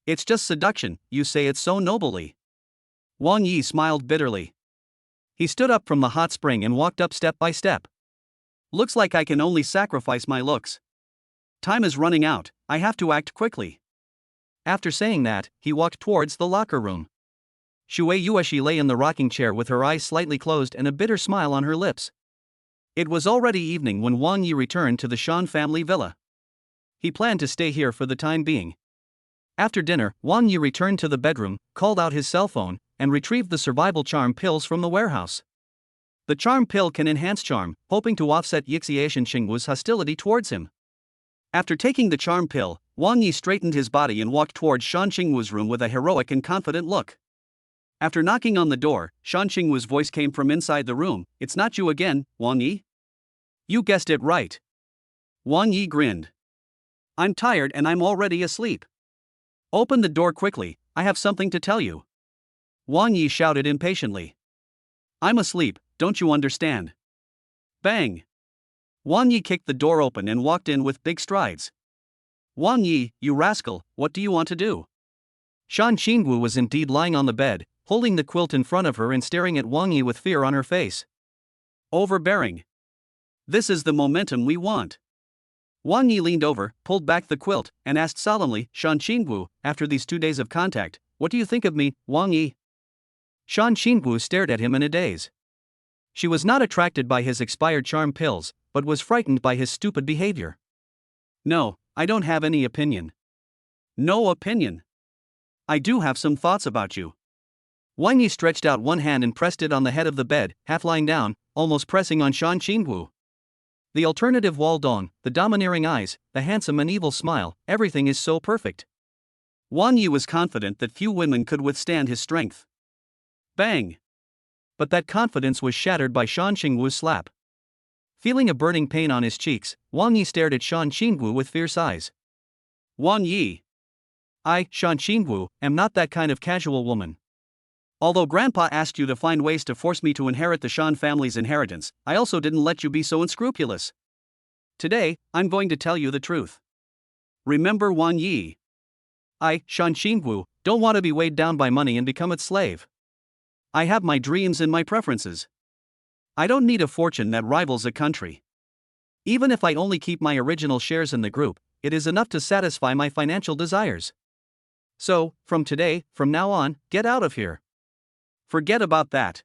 It's just seduction, you say it so nobly. Wang Yi smiled bitterly. He stood up from the hot spring and walked up step by step. Looks like I can only sacrifice my looks. Time is running out, I have to act quickly. After saying that, he walked towards the locker room. Shueiyue lay in the rocking chair with her eyes slightly closed and a bitter smile on her lips. It was already evening when Wang Yi returned to the Shan family villa. He planned to stay here for the time being. After dinner, Wang Yi returned to the bedroom, called out his cell phone, and retrieved the survival charm pills from the warehouse. The charm pill can enhance charm, hoping to offset Yixian Xingwu's hostility towards him. After taking the charm pill, Wang Yi straightened his body and walked towards Shan Qingwu's room with a heroic and confident look. After knocking on the door, Shan Qingwu's voice came from inside the room. It's not you again, Wang Yi? You guessed it right. Wang Yi grinned. I'm tired and I'm already asleep. Open the door quickly, I have something to tell you. Wang Yi shouted impatiently. I'm asleep, don't you understand? Bang! Wang Yi kicked the door open and walked in with big strides. Wang Yi, you rascal, what do you want to do? Shan Qingwu was indeed lying on the bed, holding the quilt in front of her and staring at Wang Yi with fear on her face. Overbearing. This is the momentum we want. Wang Yi leaned over, pulled back the quilt, and asked solemnly, Shan Qingwu, after these 2 days of contact, what do you think of me, Wang Yi? Shan Qingwu stared at him in a daze. She was not attracted by his expired charm pills, but was frightened by his stupid behavior. No, I don't have any opinion. No opinion. I do have some thoughts about you. Wang Yi stretched out one hand and pressed it on the head of the bed, half lying down, almost pressing on Shan Qingwu. The alternative Waldong, the domineering eyes, the handsome and evil smile, everything is so perfect. Wang Yi was confident that few women could withstand his strength. Bang! But that confidence was shattered by Shan Qingwu's slap. Feeling a burning pain on his cheeks, Wang Yi stared at Shan Qingwu with fierce eyes. Wang Yi. I, Shan Qingwu, am not that kind of casual woman. Although Grandpa asked you to find ways to force me to inherit the Shan family's inheritance, I also didn't let you be so unscrupulous. Today, I'm going to tell you the truth. Remember Wang Yi. I, Shan Qingwu, don't want to be weighed down by money and become its slave. I have my dreams and my preferences. I don't need a fortune that rivals a country. Even if I only keep my original shares in the group, it is enough to satisfy my financial desires. So, from now on, get out of here. Forget about that.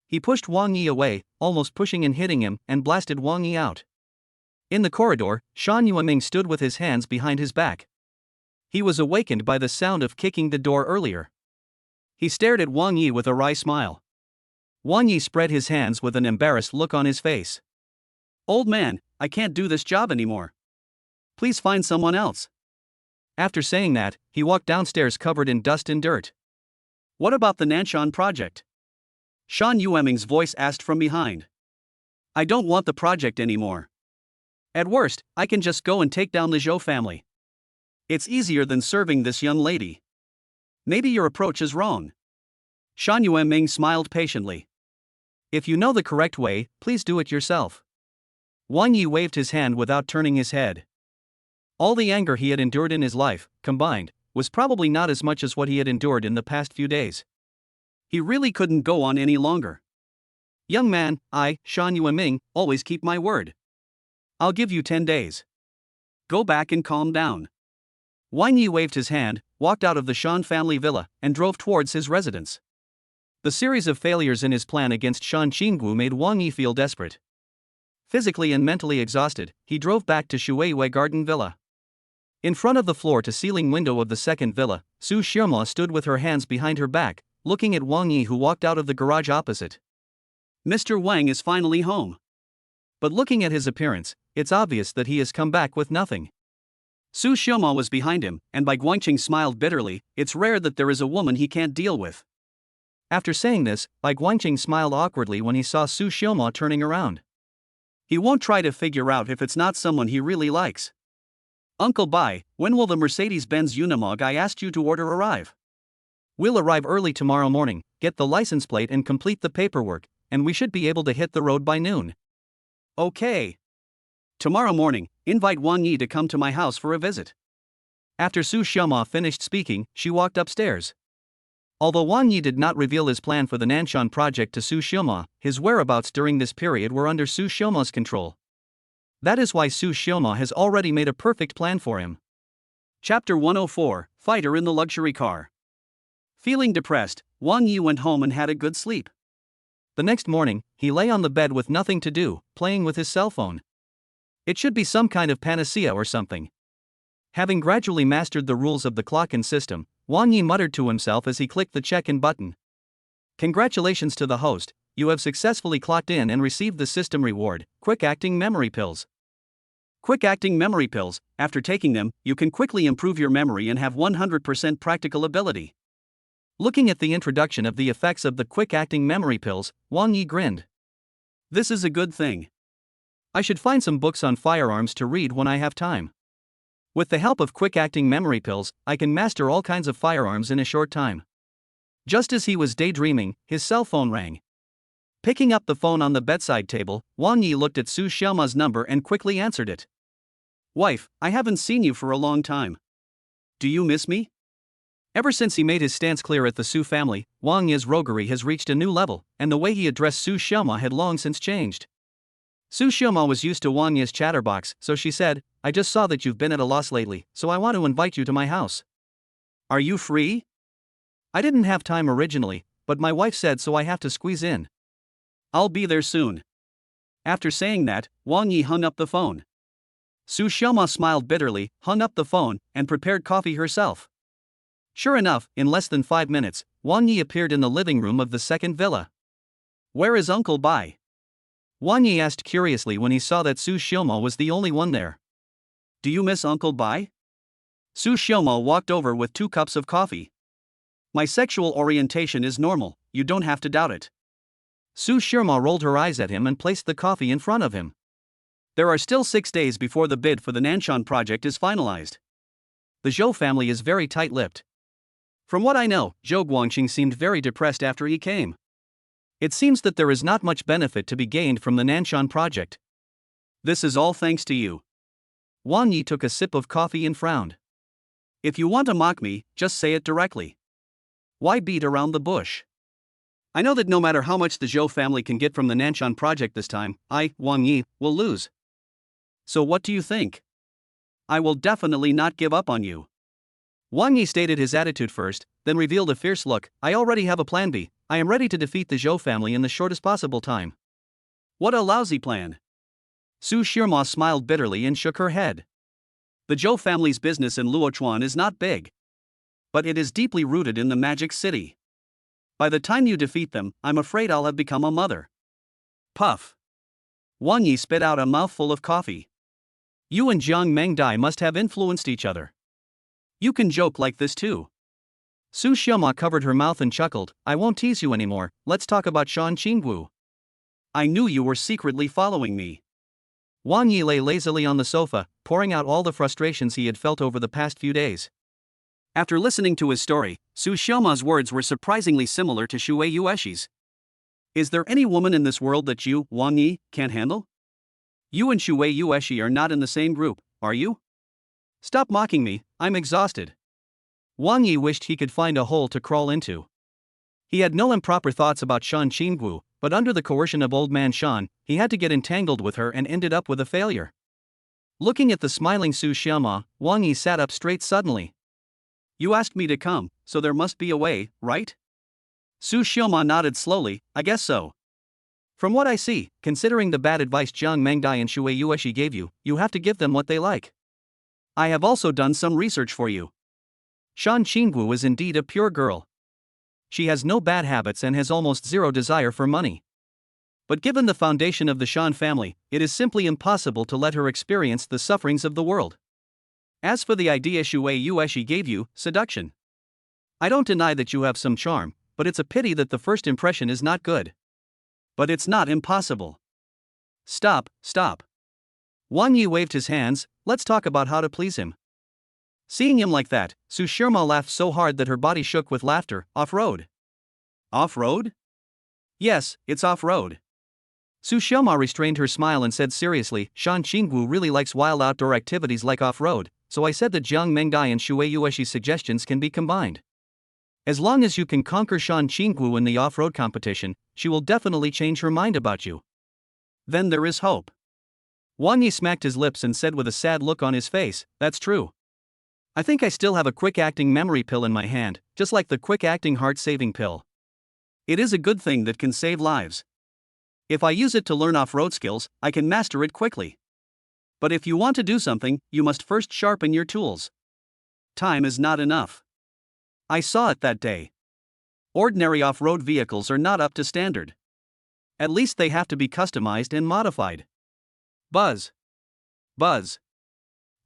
He pushed Wang Yi away, almost pushing and hitting him, and blasted Wang Yi out. In the corridor, Shan Yueming stood with his hands behind his back. He was awakened by the sound of kicking the door earlier. He stared at Wang Yi with a wry smile. Wang Yi spread his hands with an embarrassed look on his face. Old man, I can't do this job anymore. Please find someone else. After saying that, he walked downstairs covered in dust and dirt. What about the Nanshan project? Shan Yueming's voice asked from behind. I don't want the project anymore. At worst, I can just go and take down the Zhou family. It's easier than serving this young lady. Maybe your approach is wrong. Shan Yueming smiled patiently. If you know the correct way, please do it yourself. Wang Yi waved his hand without turning his head. All the anger he had endured in his life, combined, was probably not as much as what he had endured in the past few days. He really couldn't go on any longer. Young man, I, Shan Yueming, always keep my word. I'll give you 10 days. Go back and calm down. Wang Yi waved his hand, walked out of the Shan family villa, and drove towards his residence. The series of failures in his plan against Shan Qingwu made Wang Yi feel desperate. Physically and mentally exhausted, he drove back to Shuiwei Garden Villa. In front of the floor-to-ceiling window of the second villa, Su Xiaoma stood with her hands behind her back, looking at Wang Yi, who walked out of the garage opposite. Mr. Wang is finally home. But looking at his appearance, it's obvious that he has come back with nothing. Su Xiaoma was behind him, and Bai Guangqing smiled bitterly. It's rare that there is a woman he can't deal with. After saying this, Bai Guangqing smiled awkwardly when he saw Su Xiaoma turning around. He won't try to figure out if it's not someone he really likes. Uncle Bai, when will the Mercedes-Benz Unimog I asked you to order arrive? We'll arrive early tomorrow morning, get the license plate and complete the paperwork, and we should be able to hit the road by noon. Okay. Tomorrow morning, invite Wang Yi to come to my house for a visit. After Su Xiaoma finished speaking, she walked upstairs. Although Wang Yi did not reveal his plan for the Nanshan project to Su Xiaoma, his whereabouts during this period were under Su Xiaoma's control. That is why Su Xiaoma has already made a perfect plan for him. Chapter 104, Fighter in the Luxury Car. Feeling depressed, Wang Yi went home and had a good sleep. The next morning, he lay on the bed with nothing to do, playing with his cell phone. It should be some kind of panacea or something. Having gradually mastered the rules of the clock-in system, Wang Yi muttered to himself as he clicked the check-in button. Congratulations to the host, you have successfully clocked in and received the system reward, quick-acting memory pills. Quick-acting memory pills, after taking them, you can quickly improve your memory and have 100% practical ability. Looking at the introduction of the effects of the quick-acting memory pills, Wang Yi grinned. This is a good thing. I should find some books on firearms to read when I have time. With the help of quick-acting memory pills, I can master all kinds of firearms in a short time. Just as he was daydreaming, his cell phone rang. Picking up the phone on the bedside table, Wang Yi looked at Su Xiaoma's number and quickly answered it. Wife, I haven't seen you for a long time. Do you miss me? Ever since he made his stance clear at the Su family, Wang Yi's roguery has reached a new level, and the way he addressed Su Xiaoma had long since changed. Su Xiaoma was used to Wang Yi's chatterbox, so she said, I just saw that you've been at a loss lately, so I want to invite you to my house. Are you free? I didn't have time originally, but my wife said so I have to squeeze in. I'll be there soon. After saying that, Wang Yi hung up the phone. Su Xiaoma smiled bitterly, hung up the phone, and prepared coffee herself. Sure enough, in less than 5 minutes, Wang Yi appeared in the living room of the second villa. Where is Uncle Bai? Wang Yi asked curiously when he saw that Su Xiaoma was the only one there. Do you miss Uncle Bai? Su Xiaomo walked over with 2 cups of coffee. My sexual orientation is normal, you don't have to doubt it. Su Xiaomo rolled her eyes at him and placed the coffee in front of him. There are still 6 days before the bid for the Nanshan project is finalized. The Zhou family is very tight-lipped. From what I know, Zhou Guangqing seemed very depressed after he came. It seems that there is not much benefit to be gained from the Nanshan project. This is all thanks to you. Wang Yi took a sip of coffee and frowned. If you want to mock me, just say it directly. Why beat around the bush? I know that no matter how much the Zhou family can get from the Nanshan project this time, I, Wang Yi, will lose. So what do you think? I will definitely not give up on you. Wang Yi stated his attitude first, then revealed a fierce look. I already have a plan B. I am ready to defeat the Zhou family in the shortest possible time. What a lousy plan. Su Xiaomo smiled bitterly and shook her head. The Zhou family's business in Luochuan is not big. But it is deeply rooted in the Magic City. By the time you defeat them, I'm afraid I'll have become a mother. Puff. Wang Yi spit out a mouthful of coffee. You and Jiang Mengdai must have influenced each other. You can joke like this too. Su Xiaomo covered her mouth and chuckled. I won't tease you anymore, let's talk about Shan Qingwu. I knew you were secretly following me. Wang Yi lay lazily on the sofa, pouring out all the frustrations he had felt over the past few days. After listening to his story, Su Xiaomo's words were surprisingly similar to Shui Yueshi's. Is there any woman in this world that you, Wang Yi, can't handle? You and Shui Yueshi are not in the same group, are you? Stop mocking me, I'm exhausted. Wang Yi wished he could find a hole to crawl into. He had no improper thoughts about Shan Qingwu, but under the coercion of old man Shan, he had to get entangled with her and ended up with a failure. Looking at the smiling Su Xiaomo, Wang Yi sat up straight suddenly. You asked me to come, so there must be a way, right? Su Xiaomo nodded slowly. I guess so. From what I see, considering the bad advice Jiang Mengdai and Shui Yueshi gave you, you have to give them what they like. I have also done some research for you. Shan Qingwu is indeed a pure girl. She has no bad habits and has almost zero desire for money. But given the foundation of the Shan family, it is simply impossible to let her experience the sufferings of the world. As for the idea Shui Yueshi gave you, seduction. I don't deny that you have some charm, but it's a pity that the first impression is not good. But it's not impossible. Stop. Wang Yi waved his hands. Let's talk about how to please him. Seeing him like that, Su Xiaomo laughed so hard that her body shook with laughter. Off-road? Off-road? Yes, it's off-road. Su Xiaomo restrained her smile and said seriously, Shan Qingwu really likes wild outdoor activities like off-road, so I said that Jiang Mengdai and Shui Yueshi's suggestions can be combined. As long as you can conquer Shan Qingwu in the off-road competition, she will definitely change her mind about you. Then there is hope. Wang Yi smacked his lips and said with a sad look on his face, that's true. I think I still have a quick-acting memory pill in my hand, just like the quick-acting heart-saving pill. It is a good thing that can save lives. If I use it to learn off-road skills, I can master it quickly. But if you want to do something, you must first sharpen your tools. Time is not enough. I saw it that day. Ordinary off-road vehicles are not up to standard. At least they have to be customized and modified. Buzz. Buzz.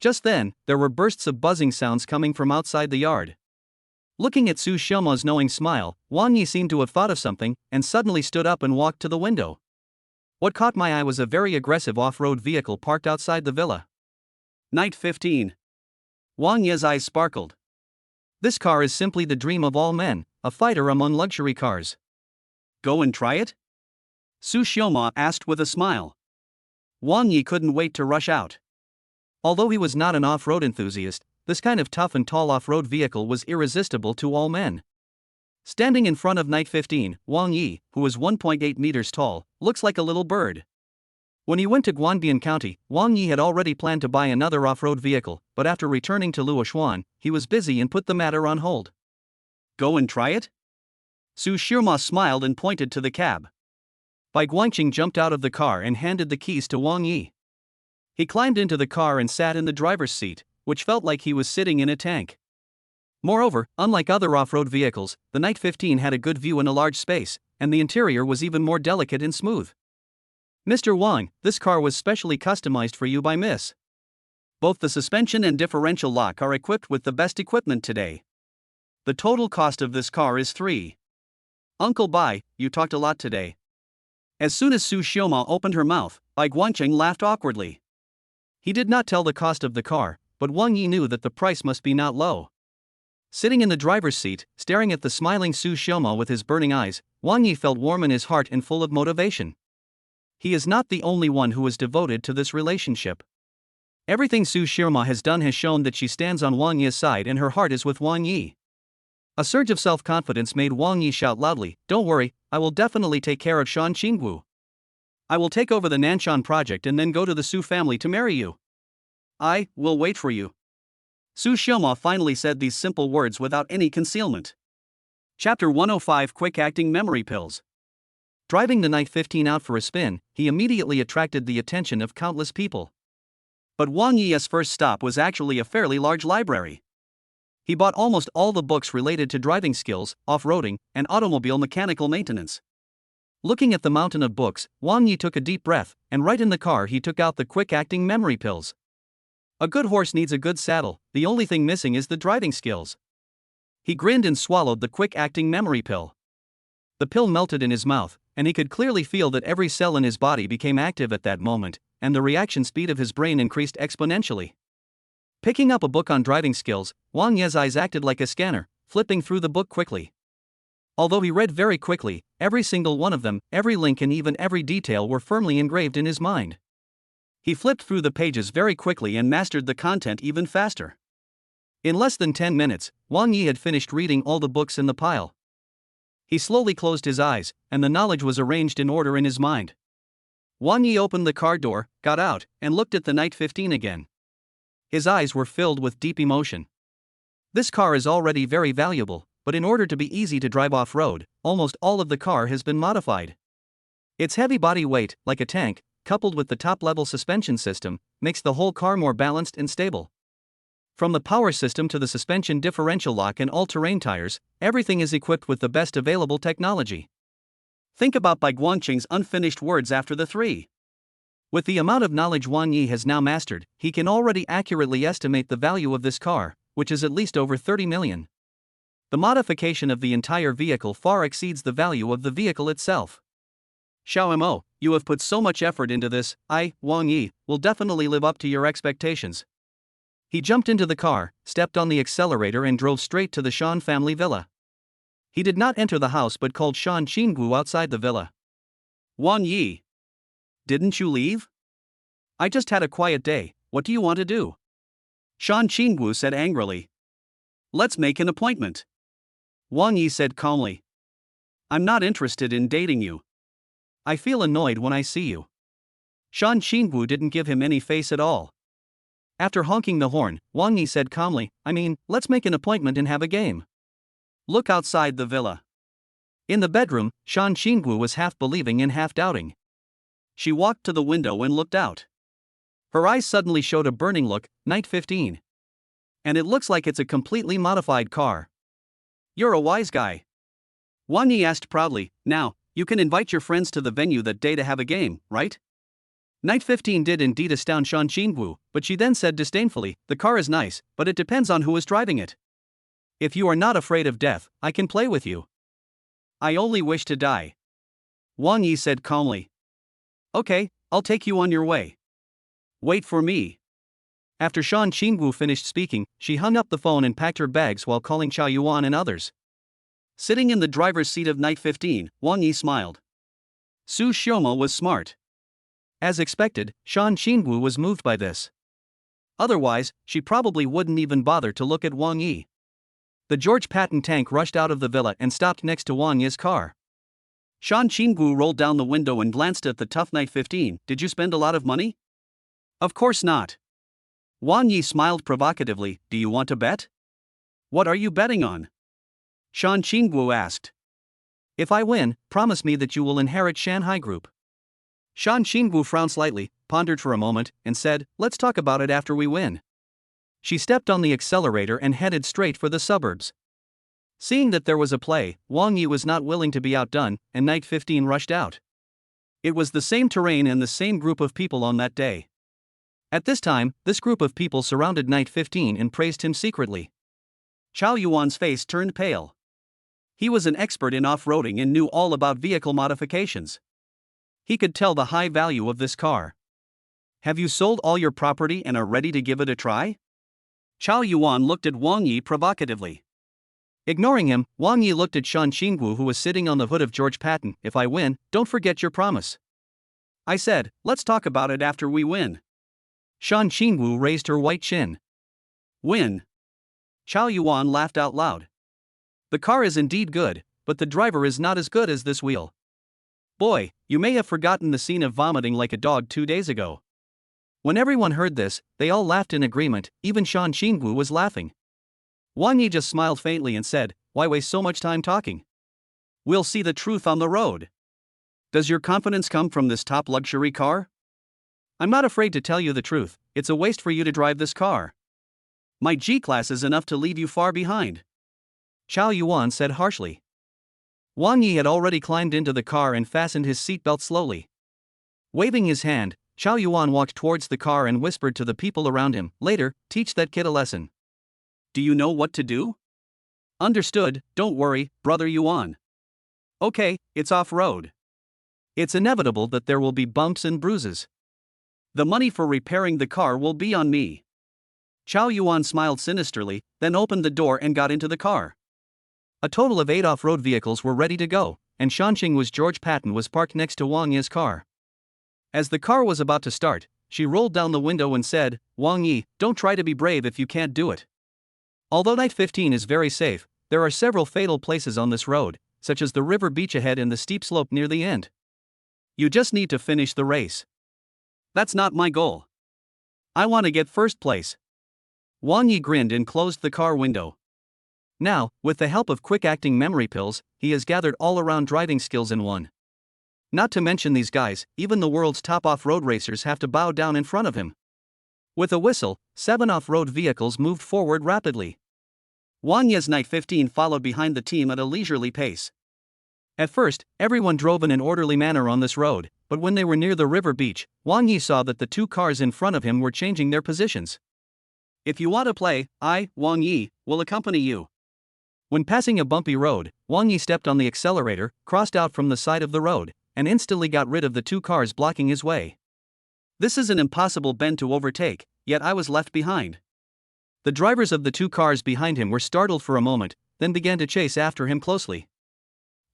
Just then, there were bursts of buzzing sounds coming from outside the yard. Looking at Su Xiaomo's knowing smile, Wang Yi seemed to have thought of something, and suddenly stood up and walked to the window. What caught my eye was a very aggressive off-road vehicle parked outside the villa. Night 15. Wang Yi's eyes sparkled. This car is simply the dream of all men, a fighter among luxury cars. Go and try it? Su Xiaomo asked with a smile. Wang Yi couldn't wait to rush out. Although he was not an off-road enthusiast, this kind of tough and tall off-road vehicle was irresistible to all men. Standing in front of Night 15, Wang Yi, who was 1.8 meters tall, looks like a little bird. When he went to Guanbian County, Wang Yi had already planned to buy another off-road vehicle, but after returning to Luochuan, he was busy and put the matter on hold. Go and try it? Su Xiaomo smiled and pointed to the cab. Bai Guangqing jumped out of the car and handed the keys to Wang Yi. He climbed into the car and sat in the driver's seat, which felt like he was sitting in a tank. Moreover, unlike other off-road vehicles, the Night 15 had a good view in a large space, and the interior was even more delicate and smooth. Mr. Wang, this car was specially customized for you by Miss Both the suspension and differential lock are equipped with the best equipment today. The total cost of this car is 3. Uncle Bai, you talked a lot today. As soon as Su Xiaoma opened her mouth, Bai Guangqing laughed awkwardly. He did not tell the cost of the car, but Wang Yi knew that the price must be not low. Sitting in the driver's seat, staring at the smiling Su Xiaoma with his burning eyes, Wang Yi felt warm in his heart and full of motivation. He is not the only one who is devoted to this relationship. Everything Su Xiaoma has done has shown that she stands on Wang Yi's side and her heart is with Wang Yi. A surge of self-confidence made Wang Yi shout loudly, "Don't worry, I will definitely take care of Shan Qingwu. I will take over the Nanshan project and then go to the Su family to marry you. I will wait for you." Su Xiaoma finally said these simple words without any concealment. Chapter 105 Quick-Acting Memory Pills. Driving the Night 15 out for a spin, he immediately attracted the attention of countless people. But Wang Yi's first stop was actually a fairly large library. He bought almost all the books related to driving skills, off-roading, and automobile mechanical maintenance. Looking at the mountain of books, Wang Yi took a deep breath, and right in the car he took out the quick-acting memory pills. A good horse needs a good saddle, the only thing missing is the driving skills. He grinned and swallowed the quick-acting memory pill. The pill melted in his mouth, and he could clearly feel that every cell in his body became active at that moment, and the reaction speed of his brain increased exponentially. Picking up a book on driving skills, Wang Yi's eyes acted like a scanner, flipping through the book quickly. Although he read very quickly, every single one of them, every link and even every detail were firmly engraved in his mind. He flipped through the pages very quickly and mastered the content even faster. In less than 10 minutes, Wang Yi had finished reading all the books in the pile. He slowly closed his eyes, and the knowledge was arranged in order in his mind. Wang Yi opened the car door, got out, and looked at the Night 15 again. His eyes were filled with deep emotion. This car is already very valuable, but in order to be easy to drive off-road, almost all of the car has been modified. Its heavy body weight, like a tank, coupled with the top-level suspension system, makes the whole car more balanced and stable. From the power system to the suspension differential lock and all-terrain tires, everything is equipped with the best available technology. Think about Bai Guangqing's unfinished words after the 3. With the amount of knowledge Wang Yi has now mastered, he can already accurately estimate the value of this car, which is at least over 30 million. The modification of the entire vehicle far exceeds the value of the vehicle itself. Xiao Mo, you have put so much effort into this, Wang Yi, will definitely live up to your expectations. He jumped into the car, stepped on the accelerator and drove straight to the Shan family villa. He did not enter the house but called Shan Qingwu outside the villa. "Wang Yi, didn't you leave? I just had a quiet day, what do you want to do?" Shan Qingwu said angrily. "Let's make an appointment." Wang Yi said calmly. "I'm not interested in dating you. I feel annoyed when I see you." Shan Qingwu didn't give him any face at all. After honking the horn, Wang Yi said calmly, let's make an appointment and have a game. Look outside the villa. In the bedroom, Shan Qingwu was half believing and half doubting. She walked to the window and looked out. Her eyes suddenly showed a burning look, Night 15. And it looks like it's a completely modified car. You're a wise guy. Wang Yi asked proudly, now, you can invite your friends to the venue that day to have a game, right? Night 15 did indeed astound Shan Qingwu, but she then said disdainfully, the car is nice, but it depends on who is driving it. If you are not afraid of death, I can play with you. I only wish to die. Wang Yi said calmly. Okay, I'll take you on your way. Wait for me. After Shan Qingwu finished speaking, she hung up the phone and packed her bags while calling Chao Yuan and others. Sitting in the driver's seat of Night 15, Wang Yi smiled. Su Xiaoma was smart. As expected, Shan Qingwu was moved by this. Otherwise, she probably wouldn't even bother to look at Wang Yi. The George Patton tank rushed out of the villa and stopped next to Wang Yi's car. Shan Qingwu rolled down the window and glanced at the tough Night 15. Did you spend a lot of money? Of course not. Wang Yi smiled provocatively. Do you want to bet? What are you betting on? Shan Qingwu asked. If I win, promise me that you will inherit Shanghai Group. Shan Qingwu frowned slightly, pondered for a moment, and said, let's talk about it after we win. She stepped on the accelerator and headed straight for the suburbs. Seeing that there was a play, Wang Yi was not willing to be outdone, and Night 15 rushed out. It was the same terrain and the same group of people on that day. At this time, this group of people surrounded Knight 15 and praised him secretly. Chao Yuan's face turned pale. He was an expert in off-roading and knew all about vehicle modifications. He could tell the high value of this car. Have you sold all your property and are ready to give it a try? Chao Yuan looked at Wang Yi provocatively. Ignoring him, Wang Yi looked at Shan Qingwu, who was sitting on the hood of George Patton. If I win, don't forget your promise. I said, let's talk about it after we win. Shan Qingwu raised her white chin. Win? Chao Yuan laughed out loud. The car is indeed good, but the driver is not as good as this wheel. Boy, you may have forgotten the scene of vomiting like a dog 2 days ago. When everyone heard this, they all laughed in agreement, even Shan Qingwu was laughing. Wang Yi just smiled faintly and said, why waste so much time talking? We'll see the truth on the road. Does your confidence come from this top luxury car? I'm not afraid to tell you the truth, it's a waste for you to drive this car. My G-Class is enough to leave you far behind. Chao Yuan said harshly. Wang Yi had already climbed into the car and fastened his seatbelt slowly. Waving his hand, Chao Yuan walked towards the car and whispered to the people around him, later, teach that kid a lesson. Do you know what to do? Understood, don't worry, brother Yuan. Okay, it's off-road. It's inevitable that there will be bumps and bruises. The money for repairing the car will be on me. Chao Yuan smiled sinisterly, then opened the door and got into the car. A total of 8 off-road vehicles were ready to go, and Shanqingwu's George Patton was parked next to Wang Yi's car. As the car was about to start, she rolled down the window and said, Wang Yi, don't try to be brave if you can't do it. Although Knight 15 is very safe, there are several fatal places on this road, such as the river beach ahead and the steep slope near the end. You just need to finish the race. That's not my goal. I want to get first place. Wang Yi grinned and closed the car window. Now, with the help of quick-acting memory pills, he has gathered all-around driving skills in one. Not to mention these guys, even the world's top off-road racers have to bow down in front of him. With a whistle, 7 off-road vehicles moved forward rapidly. Wang Yi's Knight 15 followed behind the team at a leisurely pace. At first, everyone drove in an orderly manner on this road, but when they were near the river beach, Wang Yi saw that the 2 cars in front of him were changing their positions. If you want to play, I, Wang Yi, will accompany you. When passing a bumpy road, Wang Yi stepped on the accelerator, crossed out from the side of the road, and instantly got rid of the 2 cars blocking his way. This is an impossible bend to overtake, yet I was left behind. The drivers of the 2 cars behind him were startled for a moment, then began to chase after him closely.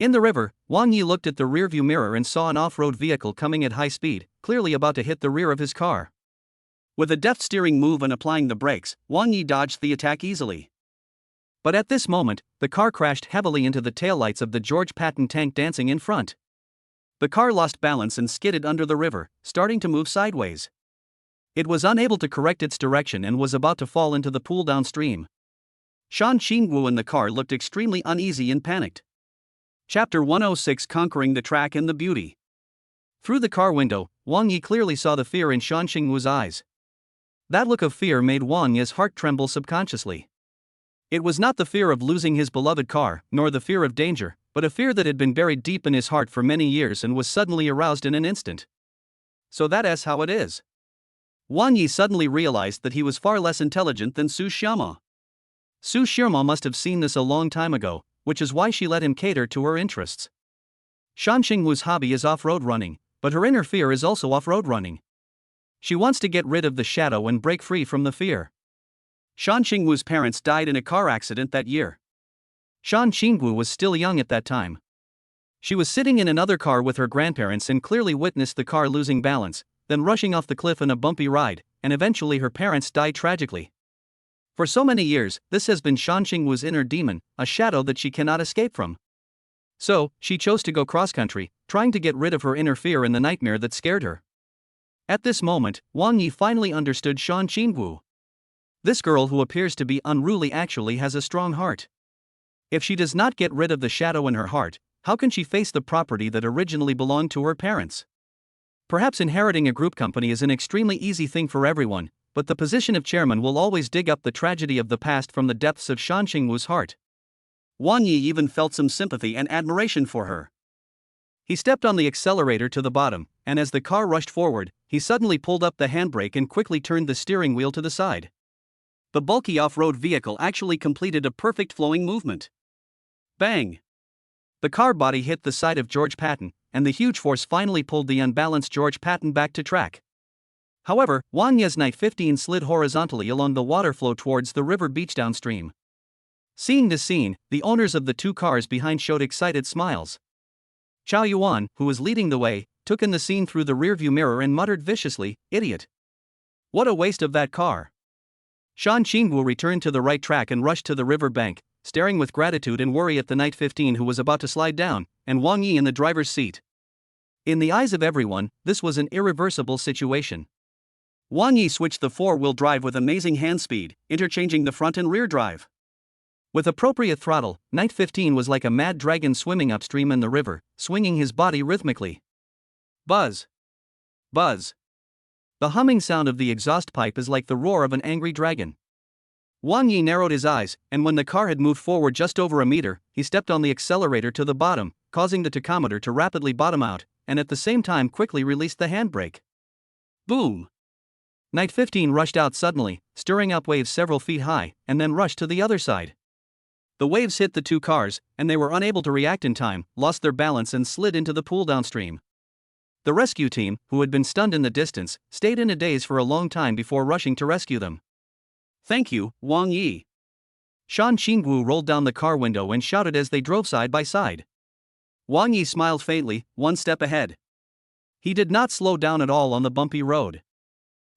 In the river, Wang Yi looked at the rearview mirror and saw an off-road vehicle coming at high speed, clearly about to hit the rear of his car. With a deft steering move and applying the brakes, Wang Yi dodged the attack easily. But at this moment, the car crashed heavily into the taillights of the George Patton tank dancing in front. The car lost balance and skidded under the river, starting to move sideways. It was unable to correct its direction and was about to fall into the pool downstream. Shan Qingwu in the car looked extremely uneasy and panicked. Chapter 106: Conquering the Track and the Beauty. Through the car window, Wang Yi clearly saw the fear in Shan Qingwu's eyes. That look of fear made Wang Yi's heart tremble subconsciously. It was not the fear of losing his beloved car, nor the fear of danger, but a fear that had been buried deep in his heart for many years and was suddenly aroused in an instant. So that is how it is. Wang Yi suddenly realized that he was far less intelligent than Su Xiama. Su Xiama must have seen this a long time ago, which is why she let him cater to her interests. Shan Qingwu's hobby is off-road running, but her inner fear is also off-road running. She wants to get rid of the shadow and break free from the fear. Shan Qingwu's parents died in a car accident that year. Shan Qingwu was still young at that time. She was sitting in another car with her grandparents and clearly witnessed the car losing balance, then rushing off the cliff in a bumpy ride, and eventually her parents died tragically. For so many years, this has been Shan Qingwu's inner demon, a shadow that she cannot escape from. So, she chose to go cross-country, trying to get rid of her inner fear and the nightmare that scared her. At this moment, Wang Yi finally understood Shan Qingwu. This girl who appears to be unruly actually has a strong heart. If she does not get rid of the shadow in her heart, how can she face the property that originally belonged to her parents? Perhaps inheriting a group company is an extremely easy thing for everyone, but the position of chairman will always dig up the tragedy of the past from the depths of Shan Qingwu's heart. Wang Yi even felt some sympathy and admiration for her. He stepped on the accelerator to the bottom, and as the car rushed forward, he suddenly pulled up the handbrake and quickly turned the steering wheel to the side. The bulky off-road vehicle actually completed a perfect flowing movement. Bang! The car body hit the side of George Patton, and the huge force finally pulled the unbalanced George Patton back to track. However, Wang Ye's Night 15 slid horizontally along the water flow towards the river beach downstream. Seeing this scene, the owners of the two cars behind showed excited smiles. Chao Yuan, who was leading the way, took in the scene through the rearview mirror and muttered viciously, "Idiot! What a waste of that car!" Shan Qingwu returned to the right track and rushed to the river bank, staring with gratitude and worry at the Night 15 who was about to slide down, and Wang Yi in the driver's seat. In the eyes of everyone, this was an irreversible situation. Wang Yi switched the four-wheel drive with amazing hand speed, interchanging the front and rear drive. With appropriate throttle, Night 15 was like a mad dragon swimming upstream in the river, swinging his body rhythmically. Buzz! Buzz! The humming sound of the exhaust pipe is like the roar of an angry dragon. Wang Yi narrowed his eyes, and when the car had moved forward just over a meter, he stepped on the accelerator to the bottom, causing the tachometer to rapidly bottom out, and at the same time quickly released the handbrake. Boom! Night 15 rushed out suddenly, stirring up waves several feet high, and then rushed to the other side. The waves hit the two cars, and they were unable to react in time, lost their balance and slid into the pool downstream. The rescue team, who had been stunned in the distance, stayed in a daze for a long time before rushing to rescue them. "Thank you, Wang Yi." Shan Qingwu rolled down the car window and shouted as they drove side by side. Wang Yi smiled faintly, one step ahead. He did not slow down at all on the bumpy road.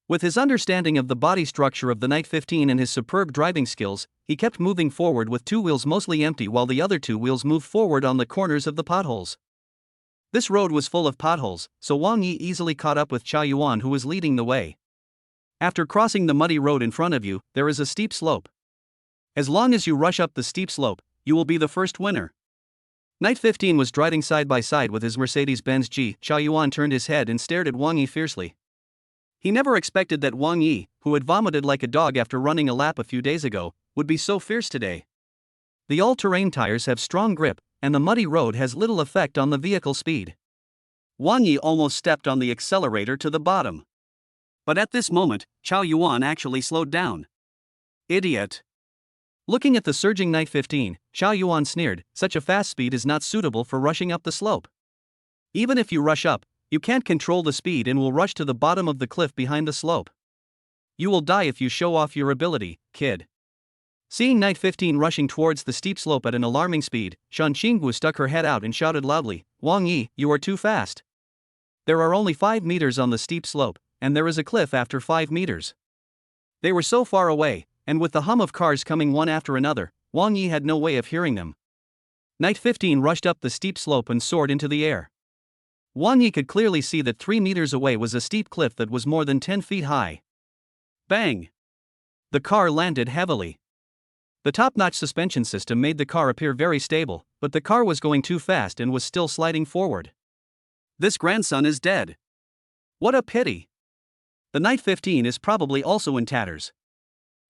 With his understanding of the body structure of the Night 15 and his superb driving skills, he kept moving forward with two wheels mostly empty while the other two wheels moved forward on the corners of the potholes. This road was full of potholes, so Wang Yi easily caught up with Chao Yuan who was leading the way. After crossing the muddy road in front of you, there is a steep slope. As long as you rush up the steep slope, you will be the first winner. Night 15 was driving side by side with his Mercedes-Benz G. Chao Yuan turned his head and stared at Wang Yi fiercely. He never expected that Wang Yi, who had vomited like a dog after running a lap a few days ago, would be so fierce today. The all-terrain tires have strong grip, and the muddy road has little effect on the vehicle speed. Wang Yi almost stepped on the accelerator to the bottom. But at this moment, Chao Yuan actually slowed down. "Idiot!" Looking at the surging Night 15, Chao Yuan sneered, "Such a fast speed is not suitable for rushing up the slope. Even if you rush up, you can't control the speed and will rush to the bottom of the cliff behind the slope. You will die if you show off your ability, kid." Seeing Night 15 rushing towards the steep slope at an alarming speed, Shan Qingwu stuck her head out and shouted loudly, "Wang Yi, you are too fast. There are only 5 meters on the steep slope, and there is a cliff after 5 meters. They were so far away, and with the hum of cars coming one after another, Wang Yi had no way of hearing them. Night 15 rushed up the steep slope and soared into the air. Wang Yi could clearly see that 3 meters away was a steep cliff that was more than 10 feet high. Bang! The car landed heavily. The top-notch suspension system made the car appear very stable, but the car was going too fast and was still sliding forward. This grandson is dead. What a pity. The Night 15 is probably also in tatters.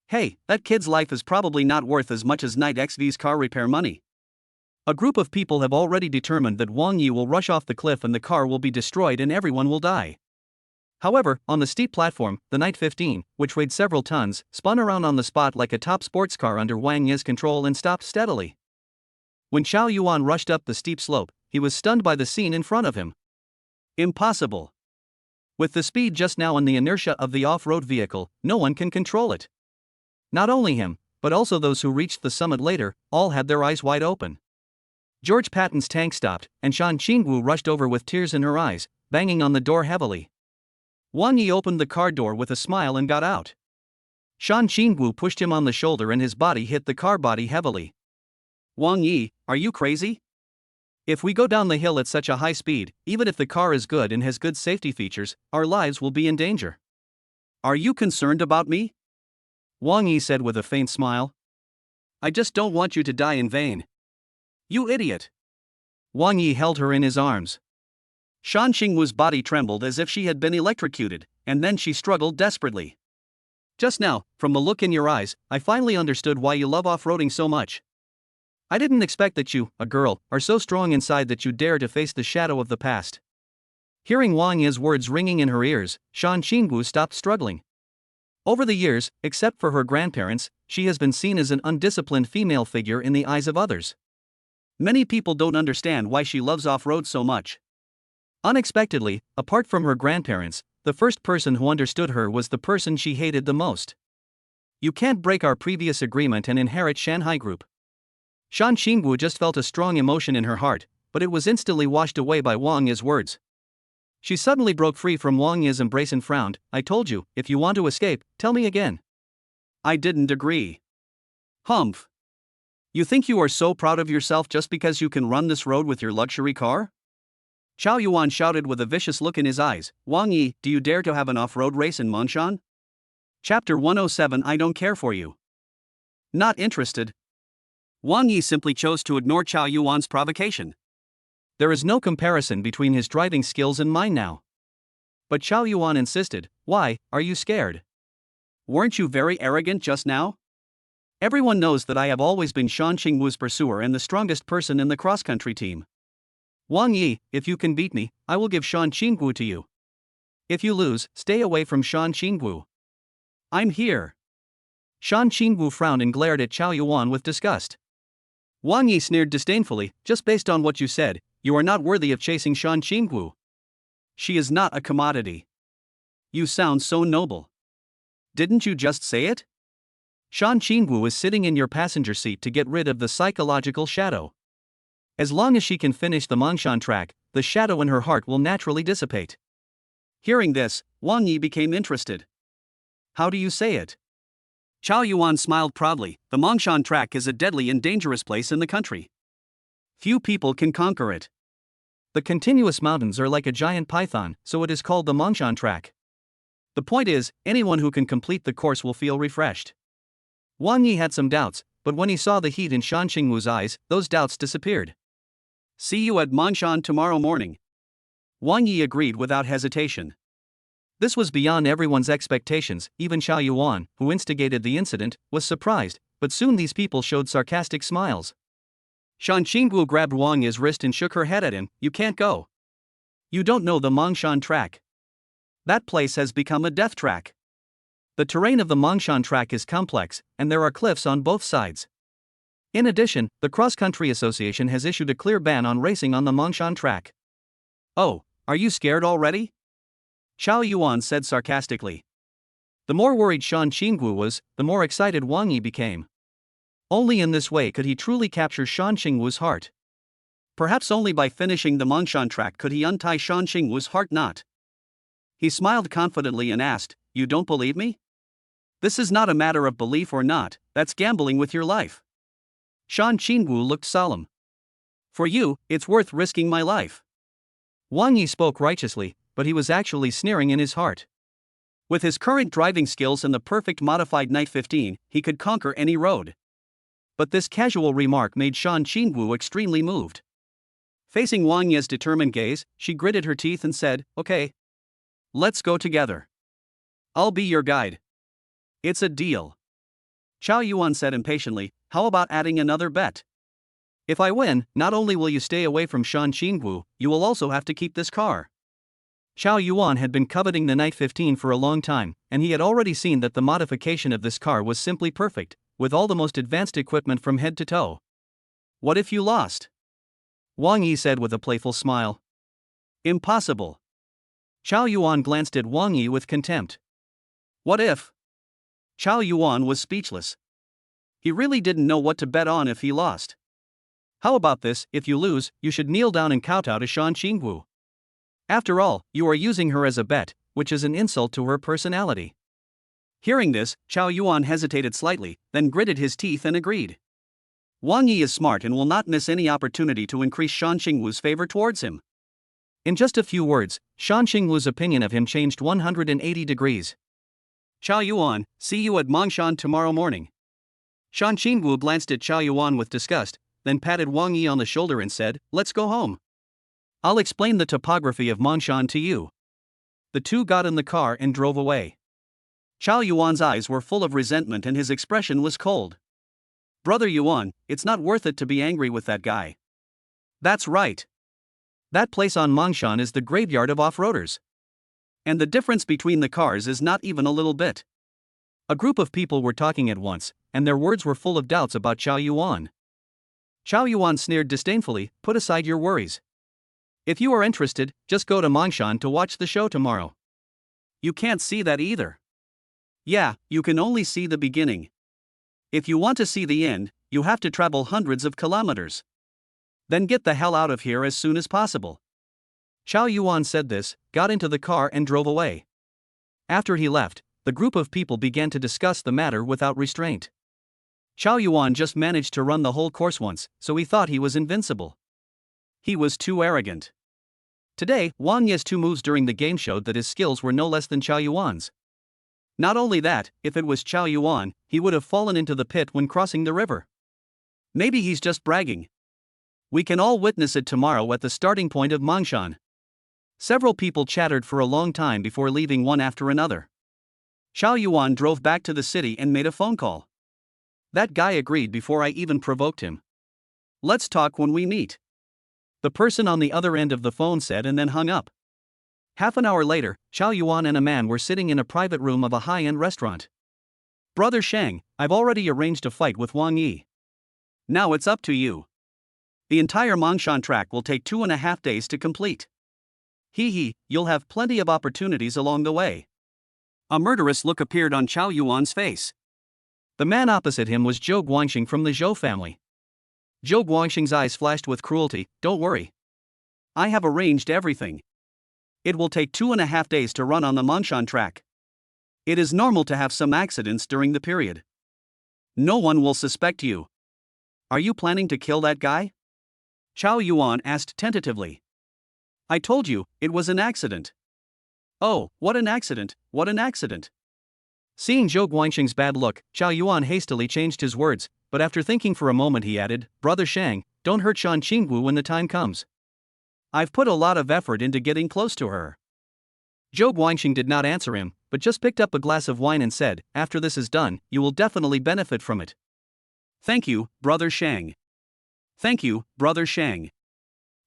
Hey, that kid's life is probably not worth as much as Night XV's car repair money. A group of people have already determined that Wang Yi will rush off the cliff and the car will be destroyed and everyone will die. However, on the steep platform, the Night 15, which weighed several tons, spun around on the spot like a top sports car under Wang Yi's control and stopped steadily. When Chao Yuan rushed up the steep slope, he was stunned by the scene in front of him. Impossible. With the speed just now and the inertia of the off-road vehicle, no one can control it. Not only him, but also those who reached the summit later, all had their eyes wide open. George Patton's tank stopped, and Shan Qingwu rushed over with tears in her eyes, banging on the door heavily. Wang Yi opened the car door with a smile and got out. Shan Qingwu pushed him on the shoulder and his body hit the car body heavily. "Wang Yi, are you crazy? If we go down the hill at such a high speed, even if the car is good and has good safety features, our lives will be in danger. Are you concerned about me?" Wang Yi said with a faint smile. "I just don't want you to die in vain. You idiot." Wang Yi held her in his arms. Shan Qingwu's body trembled as if she had been electrocuted, and then she struggled desperately. "Just now, from the look in your eyes, I finally understood why you love off-roading so much. I didn't expect that you, a girl, are so strong inside that you dare to face the shadow of the past. Hearing Wang Yi's words ringing in her ears, Shan Qingwu stopped struggling. Over the years, except for her grandparents, she has been seen as an undisciplined female figure in the eyes of others. Many people don't understand why she loves off-road so much. Unexpectedly, apart from her grandparents, the first person who understood her was the person she hated the most. You can't break our previous agreement and inherit Shanghai Group. Shan Qingwu just felt a strong emotion in her heart, but it was instantly washed away by Wang Yi's words. She suddenly broke free from Wang Yi's embrace and frowned. I told you, if you want to escape, tell me again. I didn't agree. Humph. You think you are so proud of yourself just because you can run this road with your luxury car? Chao Yuan shouted with a vicious look in his eyes. Wang Yi, do you dare to have an off-road race in Mongshan? Chapter 107 I don't care for you. Not interested. Wang Yi simply chose to ignore Chao Yuan's provocation. There is no comparison between his driving skills and mine now. But Chao Yuan insisted, why, are you scared? Weren't you very arrogant just now? Everyone knows that I have always been Shan Qingwu's pursuer and the strongest person in the cross-country team. Wang Yi, if you can beat me, I will give Shan Qingwu to you. If you lose, stay away from Shan Qingwu. I'm here. Shan Qingwu frowned and glared at Chao Yuan with disgust. Wang Yi sneered disdainfully, just based on what you said, you are not worthy of chasing Shan Qingwu. She is not a commodity. You sound so noble. Didn't you just say it? Shan Qingwu is sitting in your passenger seat to get rid of the psychological shadow. As long as she can finish the Mongshan track, the shadow in her heart will naturally dissipate. Hearing this, Wang Yi became interested. How do you say it? Chao Yuan smiled proudly. The Mongshan track is a deadly and dangerous place in the country. Few people can conquer it. The continuous mountains are like a giant python, so it is called the Mongshan track. The point is, anyone who can complete the course will feel refreshed. Wang Yi had some doubts, but when he saw the heat in Shan Qingwu's eyes, those doubts disappeared. See you at Mongshan tomorrow morning. Wang Yi agreed without hesitation. This was beyond everyone's expectations. Even Chao Yuan, who instigated the incident, was surprised, but soon these people showed sarcastic smiles. Shan Qingwu grabbed Wang Yi's wrist and shook her head at him. You can't go. You don't know the Mongshan track. That place has become a death track. The terrain of the Mongshan track is complex, and there are cliffs on both sides. In addition, the Cross Country Association has issued a clear ban on racing on the Mongshan track. Oh, are you scared already? Chao Yuan said sarcastically. The more worried Shan Qingwu was, the more excited Wang Yi became. Only in this way could he truly capture Shan Qingwu's heart. Perhaps only by finishing the Mongshan track could he untie Shan Qingwu's heart knot. He smiled confidently and asked, you don't believe me? This is not a matter of belief or not, that's gambling with your life. Shan Qingwu looked solemn. For you, it's worth risking my life. Wang Yi spoke righteously, but he was actually sneering in his heart. With his current driving skills and the perfect modified Night 15, he could conquer any road. But this casual remark made Shan Qingwu extremely moved. Facing Wang Yi's determined gaze, she gritted her teeth and said, okay. Let's go together. I'll be your guide. It's a deal. Chao Yuan said impatiently, how about adding another bet? If I win, not only will you stay away from Shan Qingwu, you will also have to keep this car. Chao Yuan had been coveting the Night 15 for a long time, and he had already seen that the modification of this car was simply perfect, with all the most advanced equipment from head to toe. What if you lost? Wang Yi said with a playful smile. Impossible. Chao Yuan glanced at Wang Yi with contempt. What if? Chao Yuan was speechless. He really didn't know what to bet on if he lost. How about this, if you lose, you should kneel down and kowtow to Shan Qingwu. After all, you are using her as a bet, which is an insult to her personality. Hearing this, Chao Yuan hesitated slightly, then gritted his teeth and agreed. Wang Yi is smart and will not miss any opportunity to increase Shan Qingwu's favor towards him. In just a few words, Shan Qingwu's opinion of him changed 180 degrees. Chao Yuan, see you at Mongshan tomorrow morning. Shan Qingwu glanced at Chao Yuan with disgust, then patted Wang Yi on the shoulder and said, let's go home. I'll explain the topography of Mongshan to you. The two got in the car and drove away. Chao Yuan's eyes were full of resentment and his expression was cold. Brother Yuan, it's not worth it to be angry with that guy. That's right. That place on Mongshan is the graveyard of off-roaders. And the difference between the cars is not even a little bit. A group of people were talking at once, and their words were full of doubts about Chao Yuan. Chao Yuan sneered disdainfully, "Put aside your worries. If you are interested, just go to Mongshan to watch the show tomorrow." "You can't see that either." "Yeah, you can only see the beginning. If you want to see the end, you have to travel hundreds of kilometers. Then get the hell out of here as soon as possible." Chao Yuan said this, got into the car and drove away. After he left, the group of people began to discuss the matter without restraint. Chao Yuan just managed to run the whole course once, so he thought he was invincible. He was too arrogant. Today, Wang Ye's 2 moves during the game showed that his skills were no less than Chao Yuan's. Not only that, if it was Chao Yuan, he would have fallen into the pit when crossing the river. Maybe he's just bragging. We can all witness it tomorrow at the starting point of Mongshan. Several people chattered for a long time before leaving one after another. Chao Yuan drove back to the city and made a phone call. That guy agreed before I even provoked him. "Let's talk when we meet," the person on the other end of the phone said, and then hung up. Half an hour later, Chao Yuan and a man were sitting in a private room of a high-end restaurant. "Brother Shang, I've already arranged a fight with Wang Yi. Now it's up to you. The entire Mongshan track will take 2.5 days to complete. You'll have plenty of opportunities along the way." A murderous look appeared on Chao Yuan's face. The man opposite him was Zhou Guangxing from the Zhou family. Zhou Guangxing's eyes flashed with cruelty. "Don't worry. I have arranged everything. It will take 2.5 days to run on the Mongshan track. It is normal to have some accidents during the period. No one will suspect you. Are you planning to kill that guy?" Chao Yuan asked tentatively. "I told you, it was an accident." "Oh, what an accident, what an accident." Seeing Zhou Guangxing's bad look, Chao Yuan hastily changed his words, but after thinking for a moment he added, "Brother Shang, don't hurt Shan Qingwu when the time comes. I've put a lot of effort into getting close to her." Zhou Guangxing did not answer him, but just picked up a glass of wine and said, "After this is done, you will definitely benefit from it." "Thank you, Brother Shang." "Thank you, Brother Shang."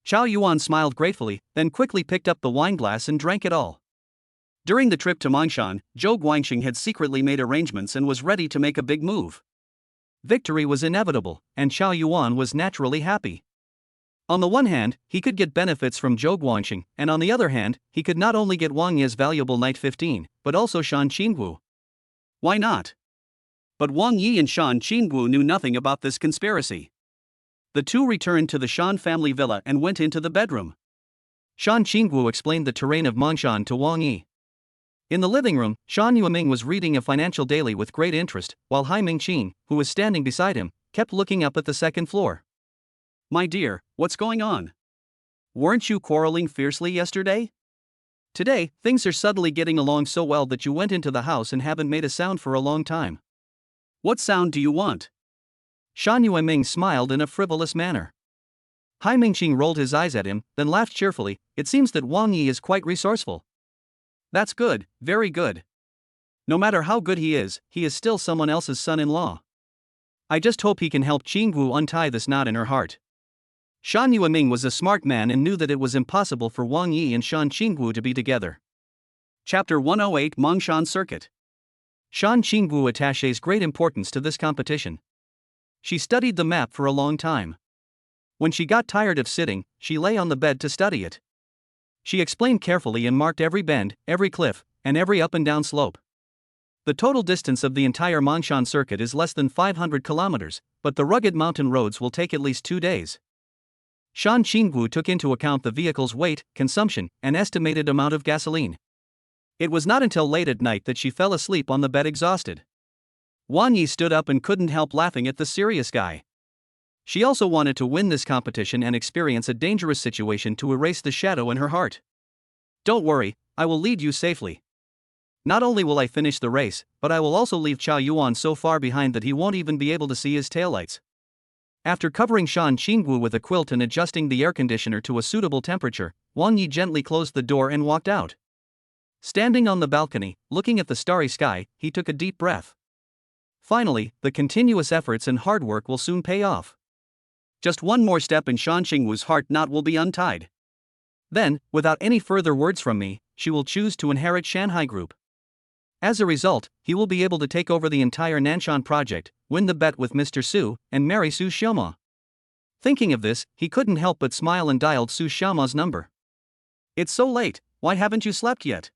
Chao Yuan smiled gratefully, then quickly picked up the wine glass and drank it all. During the trip to Mongshan, Zhou Guangxing had secretly made arrangements and was ready to make a big move. Victory was inevitable, and Chao Yuan was naturally happy. On the one hand, he could get benefits from Zhou Guangxing, and on the other hand, he could not only get Wang Ye's valuable Knight 15, but also Shan Qingwu. Why not? But Wang Yi and Shan Qingwu knew nothing about this conspiracy. The two returned to the Shan family villa and went into the bedroom. Shan Qingwu explained the terrain of Mongshan to Wang Yi. In the living room, Shan Yueming was reading a financial daily with great interest, while Hai Mingqin, who was standing beside him, kept looking up at the second floor. "My dear, what's going on? Weren't you quarreling fiercely yesterday? Today, things are suddenly getting along so well that you went into the house and haven't made a sound for a long time. What sound do you want?" Shan Yueming smiled in a frivolous manner. Hai Mingqin rolled his eyes at him, then laughed cheerfully. "It seems that Wang Yi is quite resourceful." "That's good, very good. No matter how good he is still someone else's son-in-law. I just hope he can help Qingwu untie this knot in her heart." Shan Yueming was a smart man and knew that it was impossible for Wang Yi and Shan Qingwu to be together. Chapter 108 Mongshan Circuit. Shan Qingwu attaches great importance to this competition. She studied the map for a long time. When she got tired of sitting, she lay on the bed to study it. She explained carefully and marked every bend, every cliff, and every up and down slope. The total distance of the entire Mongshan circuit is less than 500 kilometers, but the rugged mountain roads will take at least 2 days. Shan Qingwu took into account the vehicle's weight, consumption, and estimated amount of gasoline. It was not until late at night that she fell asleep on the bed exhausted. Wang Yi stood up and couldn't help laughing at the serious guy. She also wanted to win this competition and experience a dangerous situation to erase the shadow in her heart. "Don't worry, I will lead you safely. Not only will I finish the race, but I will also leave Chao Yuan so far behind that he won't even be able to see his taillights." After covering Shan Qingwu with a quilt and adjusting the air conditioner to a suitable temperature, Wang Yi gently closed the door and walked out. Standing on the balcony, looking at the starry sky, he took a deep breath. Finally, the continuous efforts and hard work will soon pay off. Just one more step and Shan Qingwu's heart knot will be untied. Then, without any further words from me, she will choose to inherit Shanghai Group. As a result, he will be able to take over the entire Nanshan project, win the bet with Mr. Su, and marry Su Xiaoma. Thinking of this, he couldn't help but smile and dialed Su Xiaoma's number. It's so late, why haven't you slept yet?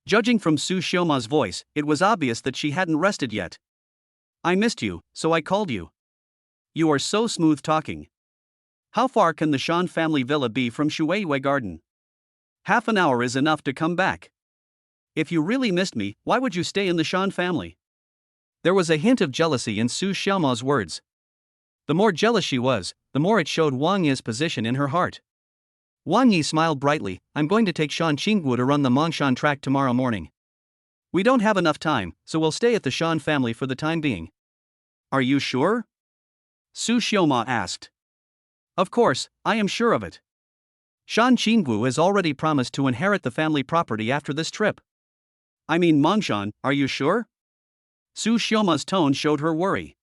Judging from Su Xiaoma's voice, it was obvious that she hadn't rested yet. I missed you, so I called you. You are so smooth talking. How far can the Shan family villa be from Shueiyue Garden? Half an hour is enough to come back. If you really missed me, why would you stay in the Shan family? There was a hint of jealousy in Su Xiaoma's words. The more jealous she was, the more it showed Wang Yi's position in her heart. Wang Yi smiled brightly. I'm going to take Shan Qingwu to run the Mongshan track tomorrow morning. We don't have enough time, so we'll stay at the Shan family for the time being. Are you sure? Su Xiaoma asked. Of course, I am sure of it. Shan Qingwu has already promised to inherit the family property after this trip. I mean Mongshan, are you sure? Su Xiaoma's tone showed her worry.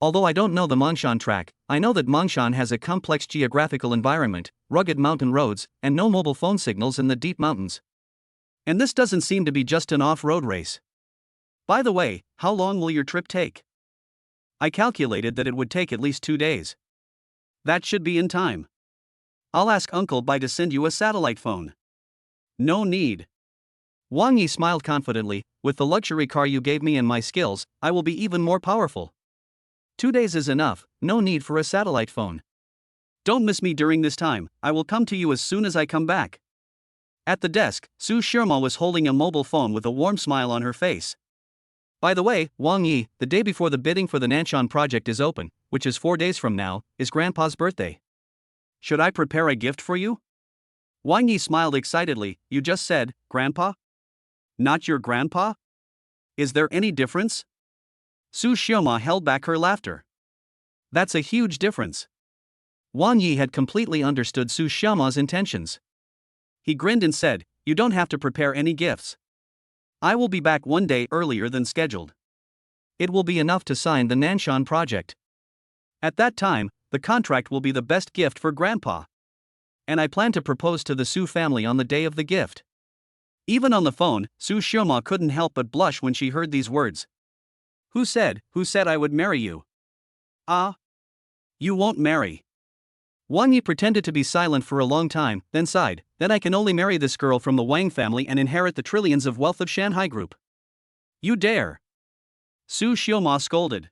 Although I don't know the Mongshan track, I know that Mongshan has a complex geographical environment, rugged mountain roads, and no mobile phone signals in the deep mountains. And this doesn't seem to be just an off-road race. By the way, how long will your trip take? I calculated that it would take at least 2 days. That should be in time. I'll ask Uncle Bai to send you a satellite phone. No need. Wang Yi smiled confidently. With the luxury car you gave me and my skills, I will be even more powerful. 2 days is enough, no need for a satellite phone. Don't miss me during this time, I will come to you as soon as I come back. At the desk, Su Xiaoma was holding a mobile phone with a warm smile on her face. By the way, Wang Yi, the day before the bidding for the Nanshan project is open, which is 4 days from now, is Grandpa's birthday. Should I prepare a gift for you? Wang Yi smiled excitedly. You just said, Grandpa? Not your grandpa? Is there any difference? Su Xiaoma held back her laughter. That's a huge difference. Wang Yi had completely understood Su Xiaoma's intentions. He grinned and said, you don't have to prepare any gifts. I will be back 1 day earlier than scheduled. It will be enough to sign the Nanshan project. At that time, the contract will be the best gift for Grandpa. And I plan to propose to the Su family on the day of the gift. Even on the phone, Su Xiaoma couldn't help but blush when she heard these words. Who said I would marry you? Ah? You won't marry. Wang Yi pretended to be silent for a long time, then sighed. Then I can only marry this girl from the Wang family and inherit the trillions of wealth of Shanghai Group. You dare. Su Xiaoma scolded.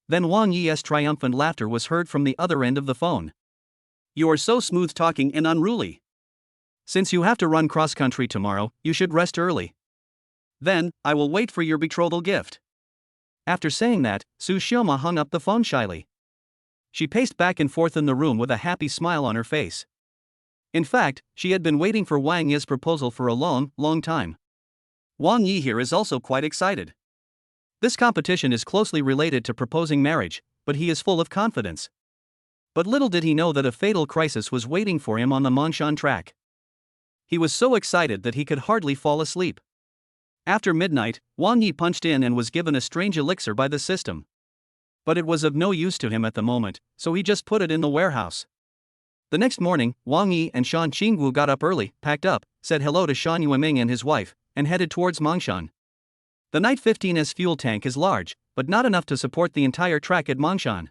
Then Wang Yi's triumphant laughter was heard from the other end of the phone. You are so smooth-talking and unruly. Since you have to run cross-country tomorrow, you should rest early. Then, I will wait for your betrothal gift. After saying that, Su Xiaoma hung up the phone shyly. She paced back and forth in the room with a happy smile on her face. In fact, she had been waiting for Wang Yi's proposal for a long, long time. Wang Yi here is also quite excited. This competition is closely related to proposing marriage, but he is full of confidence. But little did he know that a fatal crisis was waiting for him on the Mongshan track. He was so excited that he could hardly fall asleep. After midnight, Wang Yi punched in and was given a strange elixir by the system. But it was of no use to him at the moment, so he just put it in the warehouse. The next morning, Wang Yi and Shan Qingwu got up early, packed up, said hello to Shan Yueming and his wife, and headed towards Mongshan. The Night 15's fuel tank is large, but not enough to support the entire track at Mongshan.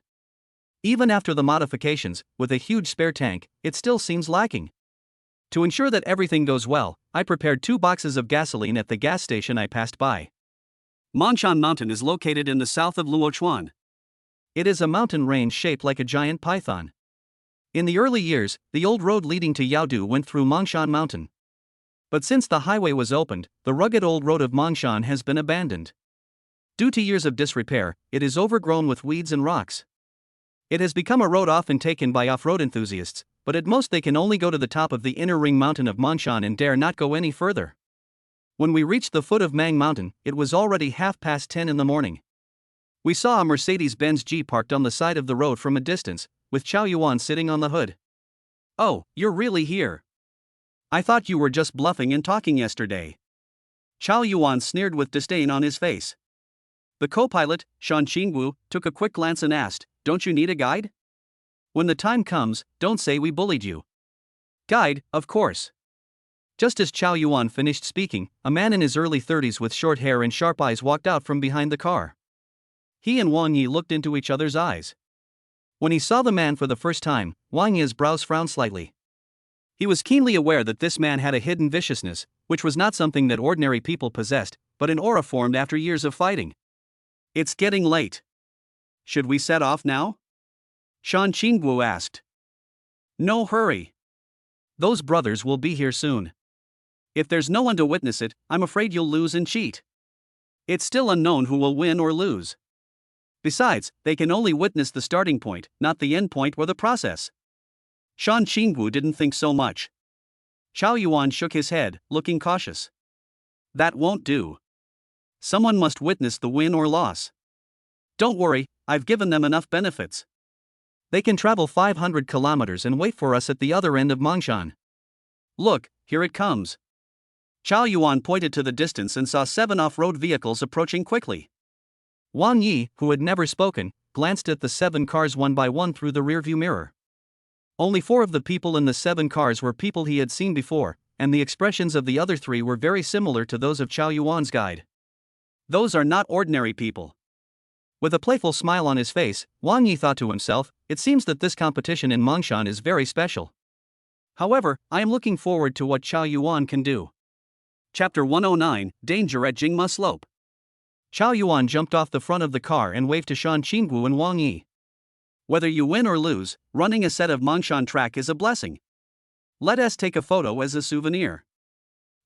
Even after the modifications, with a huge spare tank, it still seems lacking. To ensure that everything goes well, I prepared 2 boxes of gasoline at the gas station I passed by. Mongshan Mountain is located in the south of Luochuan. It is a mountain range shaped like a giant python. In the early years, the old road leading to Yaodu went through Mongshan Mountain. But since the highway was opened, the rugged old road of Mongshan has been abandoned. Due to years of disrepair, it is overgrown with weeds and rocks. It has become a road often taken by off-road enthusiasts, but at most they can only go to the top of the inner ring mountain of Mongshan and dare not go any further. When we reached the foot of Mang Mountain, it was already 10:30 in the morning. We saw a Mercedes-Benz G parked on the side of the road from a distance, with Chao Yuan sitting on the hood. Oh, you're really here. I thought you were just bluffing and talking yesterday. Chao Yuan sneered with disdain on his face. The co-pilot, Shan Qingwu, took a quick glance and asked, don't you need a guide? When the time comes, don't say we bullied you. Guide, of course. Just as Chow Yuan finished speaking, a man in his early 30s with short hair and sharp eyes walked out from behind the car. He and Wang Yi looked into each other's eyes. When he saw the man for the first time, Wang Yi's brows frowned slightly. He was keenly aware that this man had a hidden viciousness, which was not something that ordinary people possessed, but an aura formed after years of fighting. It's getting late. Should we set off now? Shan Qingguo asked. No hurry. Those brothers will be here soon. If there's no one to witness it, I'm afraid you'll lose and cheat. It's still unknown who will win or lose. Besides, they can only witness the starting point, not the end point or the process. Shan Qingguo didn't think so much. Chow Yuan shook his head, looking cautious. That won't do. Someone must witness the win or loss. Don't worry, I've given them enough benefits. They can travel 500 kilometers and wait for us at the other end of Mongshan. Look, here it comes. Chow Yuan pointed to the distance and saw 7 off-road vehicles approaching quickly. Wang Yi, who had never spoken, glanced at the 7 cars one by one through the rearview mirror. Only 4 of the people in the 7 cars were people he had seen before, and the expressions of the other 3 were very similar to those of Chow Yuan's guide. Those are not ordinary people. With a playful smile on his face, Wang Yi thought to himself, it seems that this competition in Mongshan is very special. However, I am looking forward to what Chow Yuan can do. Chapter 109, Danger at Jingma Slope. Chow Yuan jumped off the front of the car and waved to Shan Qingguo and Wang Yi. Whether you win or lose, running a set of Mongshan track is a blessing. Let us take a photo as a souvenir.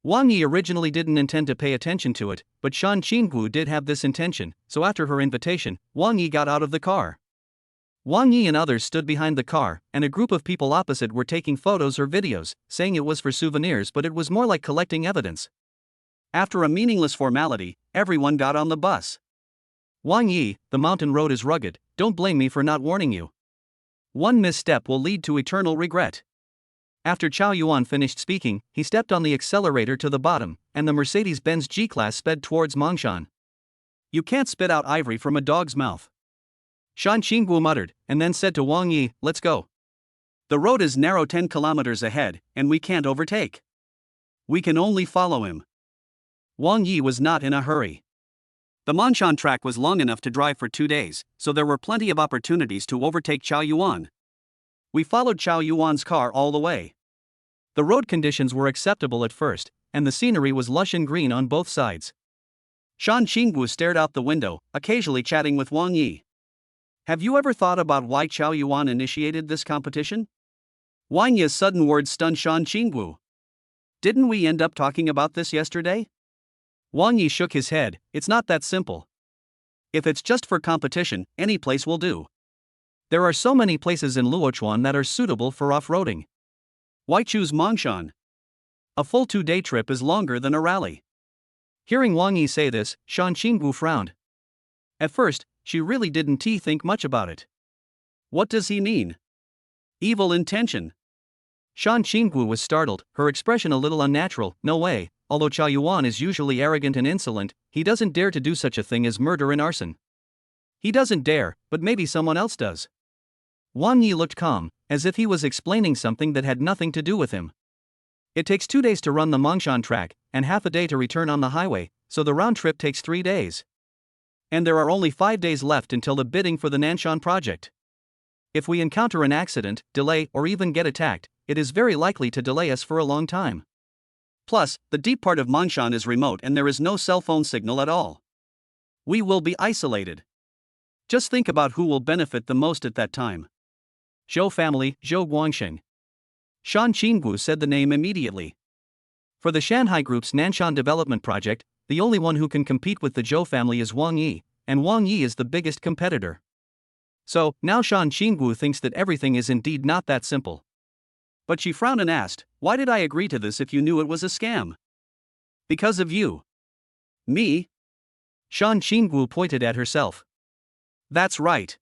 Wang Yi originally didn't intend to pay attention to it, but Shan Qingguo did have this intention, so after her invitation, Wang Yi got out of the car. Wang Yi and others stood behind the car, and a group of people opposite were taking photos or videos, saying it was for souvenirs, but it was more like collecting evidence. After a meaningless formality, everyone got on the bus. Wang Yi, the mountain road is rugged, don't blame me for not warning you. One misstep will lead to eternal regret. After Chow Yuan finished speaking, he stepped on the accelerator to the bottom, and the Mercedes-Benz G-Class sped towards Mongshan. You can't spit out ivory from a dog's mouth. Shan Qingguo muttered, and then said to Wang Yi, let's go. The road is narrow 10 kilometers ahead, and we can't overtake. We can only follow him. Wang Yi was not in a hurry. The Mongshan track was long enough to drive for 2 days, so there were plenty of opportunities to overtake Chow Yuan. We followed Chow Yuan's car all the way. The road conditions were acceptable at first, and the scenery was lush and green on both sides. Shan Qingguo stared out the window, occasionally chatting with Wang Yi. Have you ever thought about why Chow Yuan initiated this competition? Wang Yi's sudden words stunned Shan Qingguo. Didn't we end up talking about this yesterday? Wang Yi shook his head, it's not that simple. If it's just for competition, any place will do. There are so many places in Luochuan that are suitable for off-roading. Why choose Mongshan? A full 2-day trip is longer than a rally. Hearing Wang Yi say this, Shan Qingguo frowned. At first, she really didn't think much about it. What does he mean? Evil intention. Shan Qingguo was startled, her expression a little unnatural. No way, although Chow Yuan is usually arrogant and insolent, he doesn't dare to do such a thing as murder and arson. He doesn't dare, but maybe someone else does. Wang Yi looked calm, as if he was explaining something that had nothing to do with him. It takes 2 days to run the Mongshan track, and half a day to return on the highway, so the round trip takes 3 days. And there are only 5 days left until the bidding for the Nanshan project. If we encounter an accident, delay, or even get attacked, it is very likely to delay us for a long time. Plus, the deep part of Mongshan is remote and there is no cell phone signal at all. We will be isolated. Just think about who will benefit the most at that time. Zhou family, Zhou Guangsheng. Shan Qingguo said the name immediately. For the Shanghai Group's Nanshan development project, the only one who can compete with the Zhou family is Wang Yi, and Wang Yi is the biggest competitor. So, now Shan Qingguo thinks that everything is indeed not that simple. But she frowned and asked, why did I agree to this if you knew it was a scam? Because of you. Me? Shan Qingguo pointed at herself. That's right.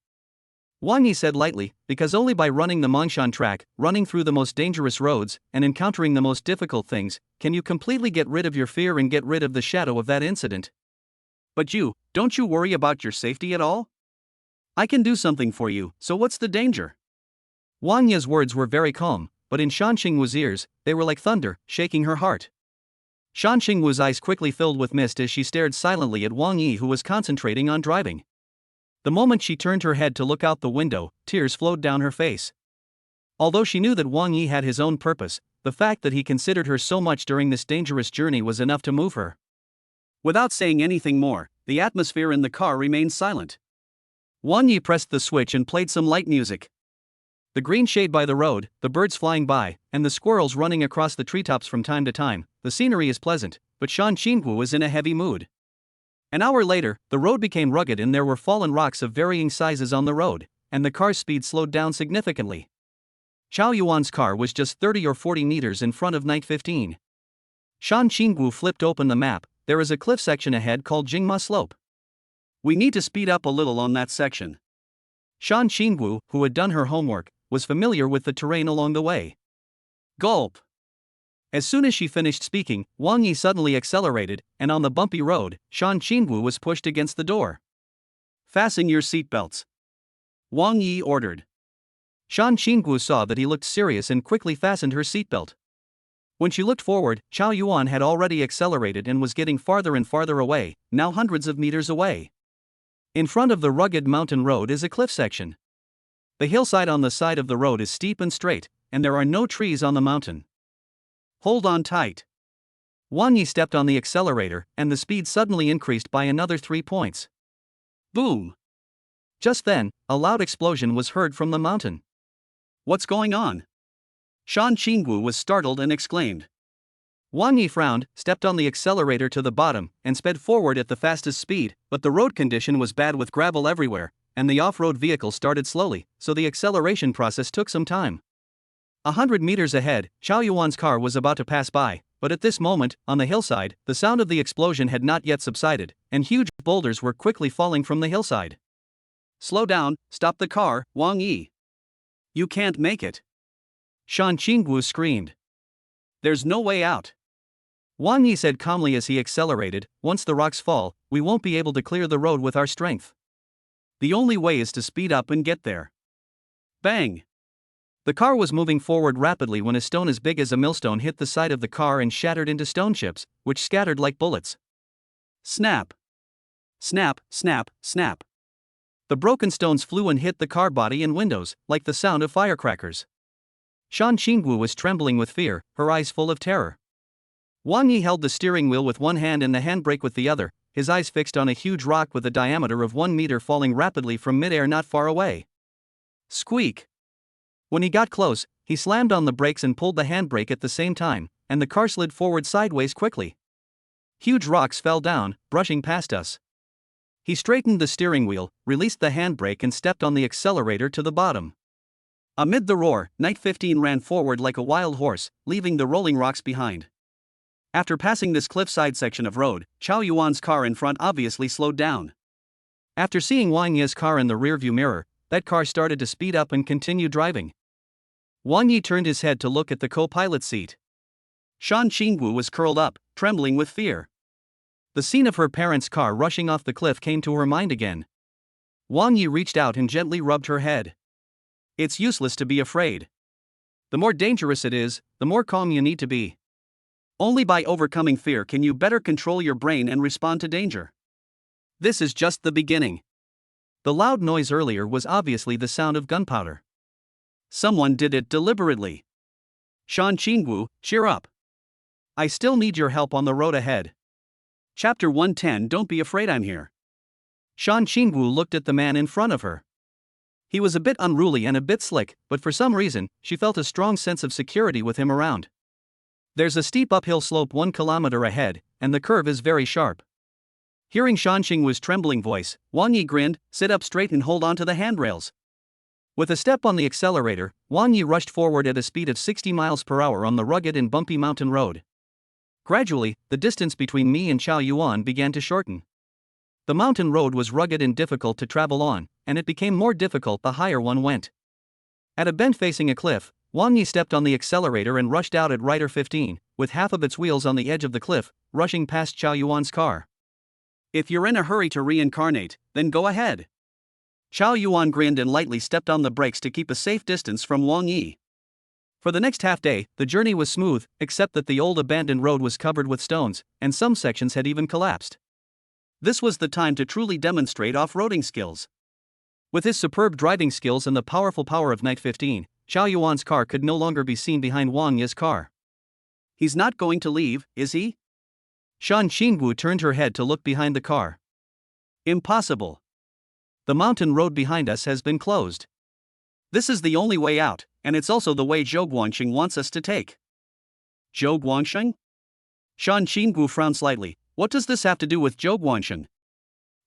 Wang Yi said lightly, because only by running the Mongshan track, running through the most dangerous roads, and encountering the most difficult things, can you completely get rid of your fear and get rid of the shadow of that incident. But don't you worry about your safety at all? I can do something for you, so what's the danger? Wang Yi's words were very calm, but in Shan Xingwu's ears, they were like thunder, shaking her heart. Shan Xingwu's eyes quickly filled with mist as she stared silently at Wang Yi, who was concentrating on driving. The moment she turned her head to look out the window, tears flowed down her face. Although she knew that Wang Yi had his own purpose, the fact that he considered her so much during this dangerous journey was enough to move her. Without saying anything more, the atmosphere in the car remained silent. Wang Yi pressed the switch and played some light music. The green shade by the road, the birds flying by, and the squirrels running across the treetops from time to time, the scenery is pleasant, but Shan Xingwu is in a heavy mood. An hour later, the road became rugged and there were fallen rocks of varying sizes on the road, and the car's speed slowed down significantly. Chao Yuan's car was just 30 or 40 meters in front of Night 15. Shan Xingwu flipped open the map. There is a cliff section ahead called Jingma Slope. We need to speed up a little on that section. Shan Xingwu, who had done her homework, was familiar with the terrain along the way. Gulp. As soon as she finished speaking, Wang Yi suddenly accelerated, and on the bumpy road, Shan Xingwu was pushed against the door. Fasten your seatbelts, Wang Yi ordered. Shan Xingwu saw that he looked serious and quickly fastened her seatbelt. When she looked forward, Chao Yuan had already accelerated and was getting farther and farther away, now hundreds of meters away. In front of the rugged mountain road is a cliff section. The hillside on the side of the road is steep and straight, and there are no trees on the mountain. Hold on tight. Wang Yi stepped on the accelerator, and the speed suddenly increased by another 3 points. Boom! Just then, a loud explosion was heard from the mountain. What's going on? Shan Xingwu was startled and exclaimed. Wang Yi frowned, stepped on the accelerator to the bottom, and sped forward at the fastest speed, but the road condition was bad with gravel everywhere, and the off-road vehicle started slowly, so the acceleration process took some time. 100 meters ahead, Chao Yuan's car was about to pass by, but at this moment, on the hillside, the sound of the explosion had not yet subsided, and huge boulders were quickly falling from the hillside. Slow down, stop the car, Wang Yi. You can't make it. Shan Xingwu screamed. There's no way out. Wang Yi said calmly as he accelerated, once the rocks fall, we won't be able to clear the road with our strength. The only way is to speed up and get there. Bang! The car was moving forward rapidly when a stone as big as a millstone hit the side of the car and shattered into stone chips, which scattered like bullets. Snap! Snap, snap, snap. The broken stones flew and hit the car body and windows, like the sound of firecrackers. Shan Xingwu was trembling with fear, her eyes full of terror. Wang Yi held the steering wheel with one hand and the handbrake with the other, his eyes fixed on a huge rock with a diameter of 1 meter falling rapidly from midair not far away. Squeak! When he got close, he slammed on the brakes and pulled the handbrake at the same time, and the car slid forward sideways quickly. Huge rocks fell down, brushing past us. He straightened the steering wheel, released the handbrake and stepped on the accelerator to the bottom. Amid the roar, Night 15 ran forward like a wild horse, leaving the rolling rocks behind. After passing this cliffside section of road, Chao Yuan's car in front obviously slowed down. After seeing Wang Yi's car in the rearview mirror, that car started to speed up and continue driving. Wang Yi turned his head to look at the co-pilot seat. Shan Xingwu was curled up, trembling with fear. The scene of her parents' car rushing off the cliff came to her mind again. Wang Yi reached out and gently rubbed her head. It's useless to be afraid. The more dangerous it is, the more calm you need to be. Only by overcoming fear can you better control your brain and respond to danger. This is just the beginning. The loud noise earlier was obviously the sound of gunpowder. Someone did it deliberately. Shan Xingwu, cheer up. I still need your help on the road ahead. Chapter 110. Don't be afraid, I'm here. Shan Xingwu looked at the man in front of her. He was a bit unruly and a bit slick, but for some reason, she felt a strong sense of security with him around. There's a steep uphill slope 1 kilometer ahead, and the curve is very sharp. Hearing Shan Xingwu's trembling voice, Wang Yi grinned, sit up straight and hold on to the handrails. With a step on the accelerator, Wang Yi rushed forward at a speed of 60 miles per hour on the rugged and bumpy mountain road. Gradually, the distance between me and Chao Yuan began to shorten. The mountain road was rugged and difficult to travel on, and it became more difficult the higher one went. At a bend facing a cliff, Wang Yi stepped on the accelerator and rushed out at Rider 15, with half of its wheels on the edge of the cliff, rushing past Chao Yuan's car. If you're in a hurry to reincarnate, then go ahead. Chao Yuan grinned and lightly stepped on the brakes to keep a safe distance from Wang Yi. For the next half day, the journey was smooth, except that the old abandoned road was covered with stones, and some sections had even collapsed. This was the time to truly demonstrate off-roading skills. With his superb driving skills and the powerful power of Night 15, Xiao Yuan's car could no longer be seen behind Wang Yi's car. He's not going to leave, is he? Shan Xingwu turned her head to look behind the car. Impossible. The mountain road behind us has been closed. This is the only way out, and it's also the way Zhou Guangxing wants us to take. Zhou Guangxing? Shan Xingwu frowned slightly. What does this have to do with Zhou Guangxing?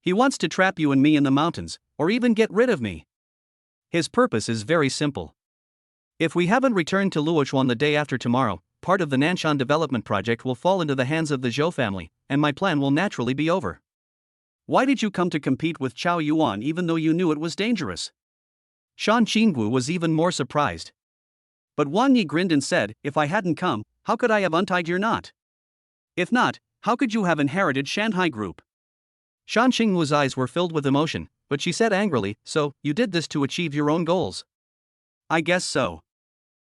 He wants to trap you and me in the mountains, or even get rid of me. His purpose is very simple. If we haven't returned to Luochuan the day after tomorrow, part of the Nanshan development project will fall into the hands of the Zhou family, and my plan will naturally be over. Why did you come to compete with Xiao Yuan even though you knew it was dangerous? Shan Xingwu was even more surprised. But Wang Yi grinned and said, if I hadn't come, how could I have untied your knot? If not, how could you have inherited Shanghai Group? Shan Xingwu's eyes were filled with emotion, but she said angrily, so, you did this to achieve your own goals? I guess so.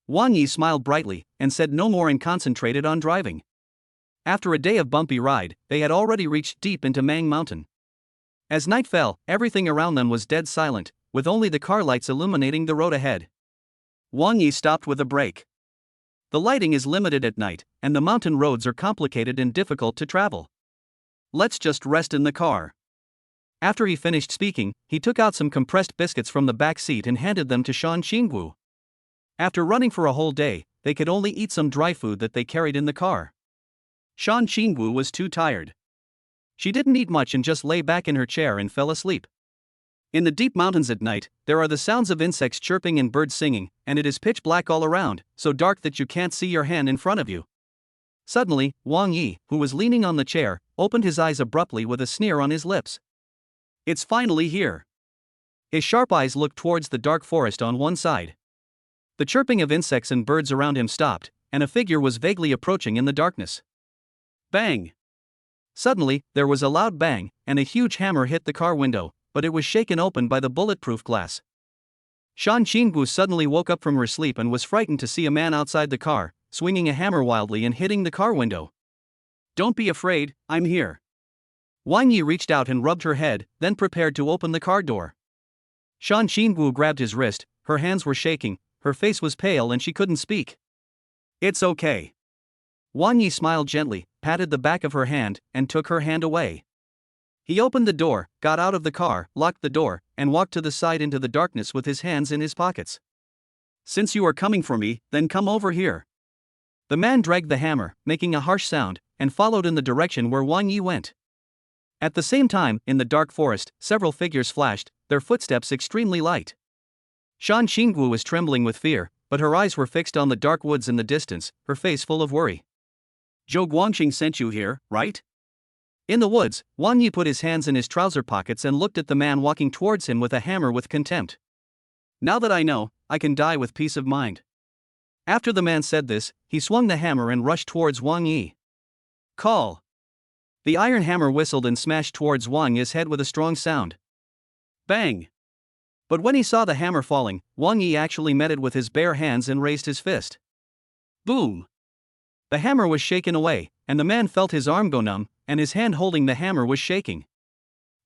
Wang Yi smiled brightly, and said no more and concentrated on driving. After a day of bumpy ride, they had already reached deep into Mang Mountain. As night fell, everything around them was dead silent, with only the car lights illuminating the road ahead. Wang Yi stopped with a brake. The lighting is limited at night, and the mountain roads are complicated and difficult to travel. Let's just rest in the car. After he finished speaking, he took out some compressed biscuits from the back seat and handed them to Shan Xingwu. After running for a whole day, they could only eat some dry food that they carried in the car. Shan Xingwu was too tired. She didn't eat much and just lay back in her chair and fell asleep. In the deep mountains at night, there are the sounds of insects chirping and birds singing, and it is pitch black all around, so dark that you can't see your hand in front of you. Suddenly, Wang Yi, who was leaning on the chair, opened his eyes abruptly with a sneer on his lips. It's finally here. His sharp eyes looked towards the dark forest on one side. The chirping of insects and birds around him stopped, and a figure was vaguely approaching in the darkness. Bang! Suddenly, there was a loud bang, and a huge hammer hit the car window, but it was shaken open by the bulletproof glass. Shan Xingwu suddenly woke up from her sleep and was frightened to see a man outside the car, swinging a hammer wildly and hitting the car window. Don't be afraid, I'm here. Wang Yi reached out and rubbed her head, then prepared to open the car door. Shan Xingwu grabbed his wrist, her hands were shaking, her face was pale and she couldn't speak. It's okay. Wang Yi smiled gently, patted the back of her hand, and took her hand away. He opened the door, got out of the car, locked the door, and walked to the side into the darkness with his hands in his pockets. Since you are coming for me, then come over here. The man dragged the hammer, making a harsh sound, and followed in the direction where Wang Yi went. At the same time, in the dark forest, several figures flashed, their footsteps extremely light. Shan Xingwu was trembling with fear, but her eyes were fixed on the dark woods in the distance, her face full of worry. Zhou Guangxing sent you here, right? In the woods, Wang Yi put his hands in his trouser pockets and looked at the man walking towards him with a hammer with contempt. Now that I know, I can die with peace of mind. After the man said this, he swung the hammer and rushed towards Wang Yi. Call! The iron hammer whistled and smashed towards Wang Yi's head with a strong sound. Bang! But when he saw the hammer falling, Wang Yi actually met it with his bare hands and raised his fist. Boom! The hammer was shaken away, and the man felt his arm go numb, and his hand holding the hammer was shaking.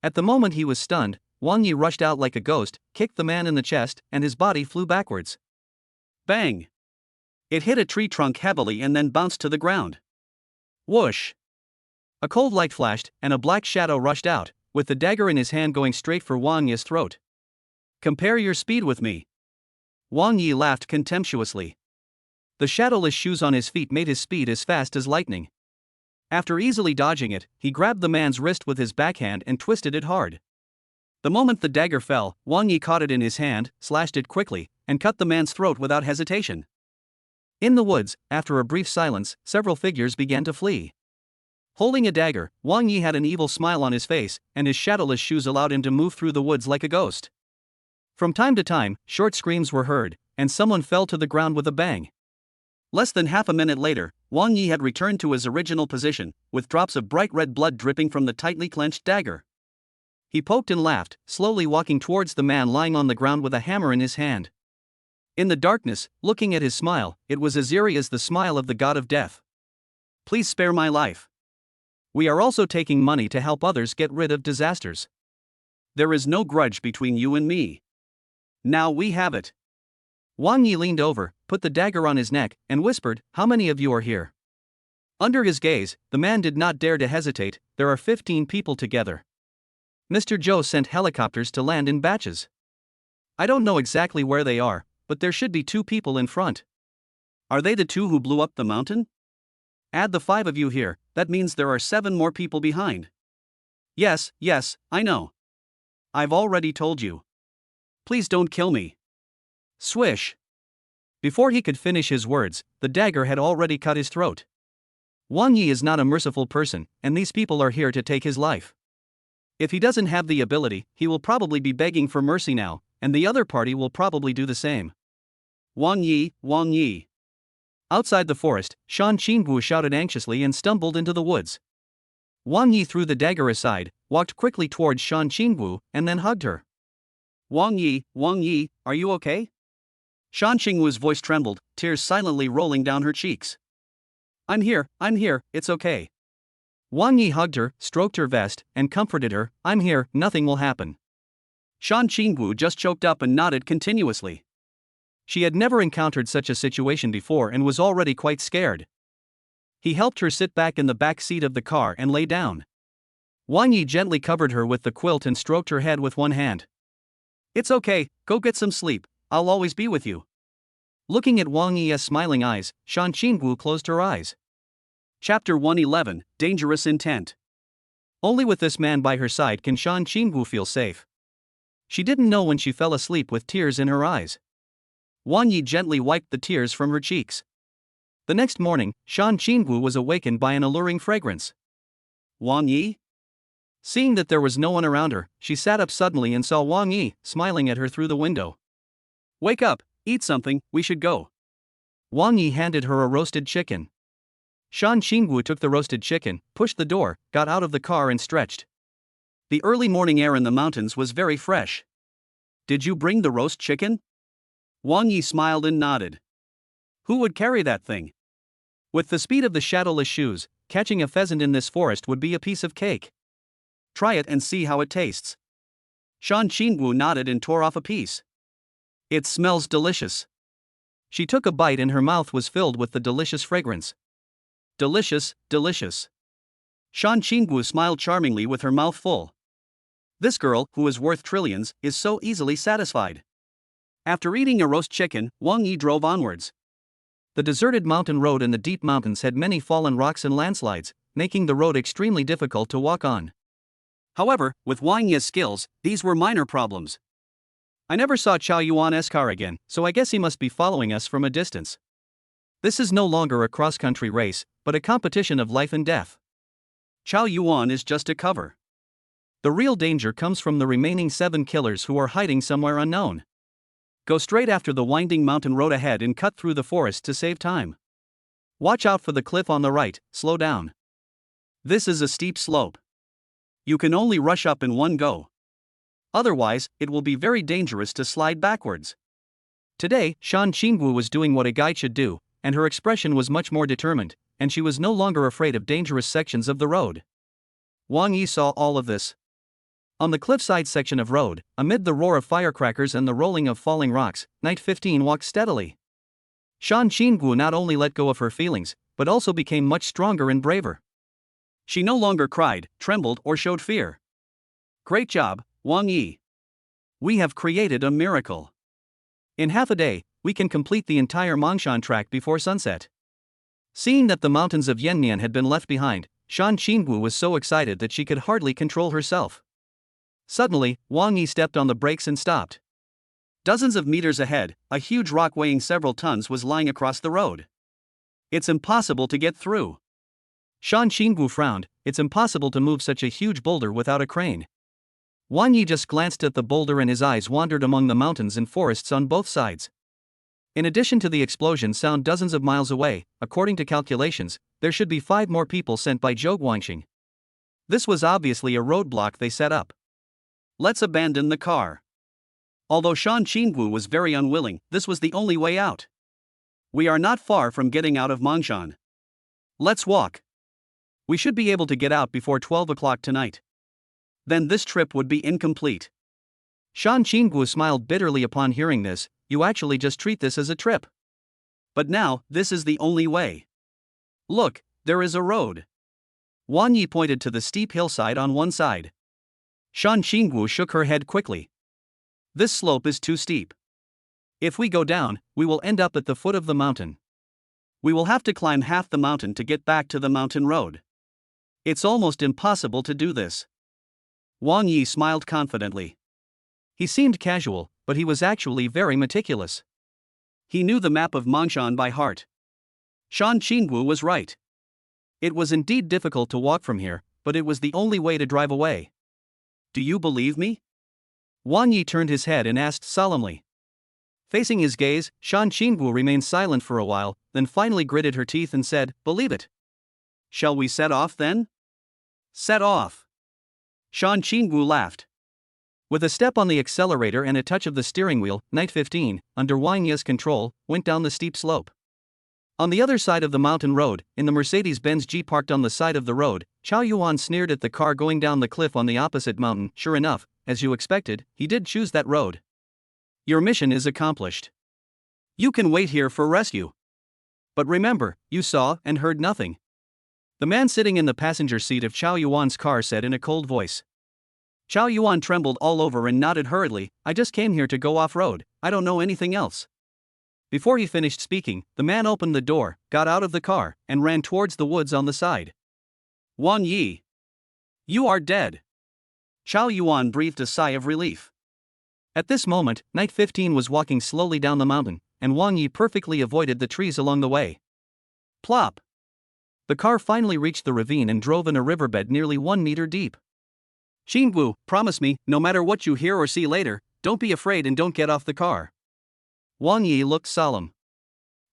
At the moment he was stunned, Wang Yi rushed out like a ghost, kicked the man in the chest, and his body flew backwards. Bang! It hit a tree trunk heavily and then bounced to the ground. Whoosh! A cold light flashed, and a black shadow rushed out, with the dagger in his hand going straight for Wang Yi's throat. Compare your speed with me. Wang Yi laughed contemptuously. The shadowless shoes on his feet made his speed as fast as lightning. After easily dodging it, he grabbed the man's wrist with his backhand and twisted it hard. The moment the dagger fell, Wang Yi caught it in his hand, slashed it quickly, and cut the man's throat without hesitation. In the woods, after a brief silence, several figures began to flee. Holding a dagger, Wang Yi had an evil smile on his face, and his shadowless shoes allowed him to move through the woods like a ghost. From time to time, short screams were heard, and someone fell to the ground with a bang. Less than half a minute later, Wang Yi had returned to his original position, with drops of bright red blood dripping from the tightly clenched dagger. He poked and laughed, slowly walking towards the man lying on the ground with a hammer in his hand. In the darkness, looking at his smile, it was as eerie as the smile of the god of death. Please spare my life. We are also taking money to help others get rid of disasters. There is no grudge between you and me. Now we have it. Wang Yi leaned over, put the dagger on his neck, and whispered, "How many of you are here?" Under his gaze, the man did not dare to hesitate. "There are 15 people together. Mr. Zhou sent helicopters to land in batches. I don't know exactly where they are, but there should be 2 people in front. Are they the 2 who blew up the mountain? Add the 5 of you here, that means there are 7 more people behind." Yes, I know. I've already told you. Please don't kill me." Swish. Before he could finish his words, the dagger had already cut his throat. Wang Yi is not a merciful person, and these people are here to take his life. If he doesn't have the ability, he will probably be begging for mercy now, and the other party will probably do the same. Wang Yi. Outside the forest, Shan Qingwu shouted anxiously and stumbled into the woods. Wang Yi threw the dagger aside, walked quickly towards Shan Qingwu, and then hugged her. Wang Yi, are you okay?" Shan Qingwu's voice trembled, tears silently rolling down her cheeks. I'm here, it's okay." Wang Yi hugged her, stroked her vest, and comforted her. "I'm here, nothing will happen." Shan Qingwu just choked up and nodded continuously. She had never encountered such a situation before and was already quite scared. He helped her sit back in the back seat of the car and lay down. Wang Yi gently covered her with the quilt and stroked her head with one hand. "It's okay, go get some sleep, I'll always be with you." Looking at Wang Yi's smiling eyes, Shan Qingwu closed her eyes. Chapter 111, Dangerous Intent. Only with this man by her side can Shan Qingwu feel safe. She didn't know when she fell asleep with tears in her eyes. Wang Yi gently wiped the tears from her cheeks. The next morning, Shan Qingwu was awakened by an alluring fragrance. Wang Yi? Seeing that there was no one around her, she sat up suddenly and saw Wang Yi, smiling at her through the window. "Wake up, eat something, we should go." Wang Yi handed her a roasted chicken. Shan Qingwu took the roasted chicken, pushed the door, got out of the car and stretched. The early morning air in the mountains was very fresh. "Did you bring the roast chicken?" Wang Yi smiled and nodded. Who would carry that thing? With the speed of the shadowless shoes, catching a pheasant in this forest would be a piece of cake. Try it and see how it tastes. Shan Qingwu nodded and tore off a piece. "It smells delicious." She took a bite and her mouth was filled with the delicious fragrance. Delicious. Shan Qingwu smiled charmingly with her mouth full. This girl, who is worth trillions, is so easily satisfied. After eating a roast chicken, Wang Yi drove onwards. The deserted mountain road in the deep mountains had many fallen rocks and landslides, making the road extremely difficult to walk on. However, with Wang Yi's skills, these were minor problems. I never saw Chao Yuan's car again, so I guess he must be following us from a distance. This is no longer a cross-country race, but a competition of life and death. Chao Yuan is just a cover. The real danger comes from the remaining 7 killers who are hiding somewhere unknown. Go straight after the winding mountain road ahead and cut through the forest to save time. Watch out for the cliff on the right, slow down. This is a steep slope. You can only rush up in one go. Otherwise, it will be very dangerous to slide backwards. Today, Shan Qingwu was doing what a guide should do, and her expression was much more determined, and she was no longer afraid of dangerous sections of the road. Wang Yi saw all of this. On the cliffside section of road, amid the roar of firecrackers and the rolling of falling rocks, Knight 15 walked steadily. Shan Qingwu not only let go of her feelings, but also became much stronger and braver. She no longer cried, trembled, or showed fear. Great job, Wang Yi. We have created a miracle. In half a day, we can complete the entire Mongshan track before sunset. Seeing that the mountains of Yannian had been left behind, Shan Qingwu was so excited that she could hardly control herself. Suddenly, Wang Yi stepped on the brakes and stopped. Dozens of meters ahead, a huge rock weighing several tons was lying across the road. It's impossible to get through. Shan Qingwu frowned. It's impossible to move such a huge boulder without a crane. Wang Yi just glanced at the boulder and his eyes wandered among the mountains and forests on both sides. In addition to the explosion sound dozens of miles away, according to calculations, there should be 5 more people sent by Zhou Guangxing. This was obviously a roadblock they set up. Let's abandon the car. Although Shan Qingwu was very unwilling, this was the only way out. We are not far from getting out of Mongshan. Let's walk. We should be able to get out before 12 o'clock tonight. Then this trip would be incomplete. Shan Qingwu smiled bitterly upon hearing this. You actually just treat this as a trip. But now, this is the only way. Look, there is a road. Wang Yi pointed to the steep hillside on one side. Shan Qingwu shook her head quickly. This slope is too steep. If we go down, we will end up at the foot of the mountain. We will have to climb half the mountain to get back to the mountain road. It's almost impossible to do this. Wang Yi smiled confidently. He seemed casual, but he was actually very meticulous. He knew the map of Mongshan by heart. Shan Qingwu was right. It was indeed difficult to walk from here, but it was the only way to drive away. Do you believe me? Wang Yi turned his head and asked solemnly. Facing his gaze, Shan Qingwu remained silent for a while, then finally gritted her teeth and said, Believe it. Shall we set off then? Set off. Shan Qingwu laughed. With a step on the accelerator and a touch of the steering wheel, Night 15, under Wang Yi's control, went down the steep slope. On the other side of the mountain road, in the Mercedes-Benz G parked on the side of the road, Chao Yuan sneered at the car going down the cliff on the opposite mountain. Sure enough, as you expected, he did choose that road. Your mission is accomplished. You can wait here for rescue. But remember, you saw and heard nothing. The man sitting in the passenger seat of Chao Yuan's car said in a cold voice. Chao Yuan trembled all over and nodded hurriedly. I just came here to go off-road, I don't know anything else. Before he finished speaking, the man opened the door, got out of the car, and ran towards the woods on the side. Wang Yi. You are dead. Chao Yuan breathed a sigh of relief. At this moment, Night 15 was walking slowly down the mountain, and Wang Yi perfectly avoided the trees along the way. Plop! The car finally reached the ravine and drove in a riverbed nearly 1 meter deep. Qingwu, promise me, no matter what you hear or see later, don't be afraid and don't get off the car. Wang Yi looked solemn.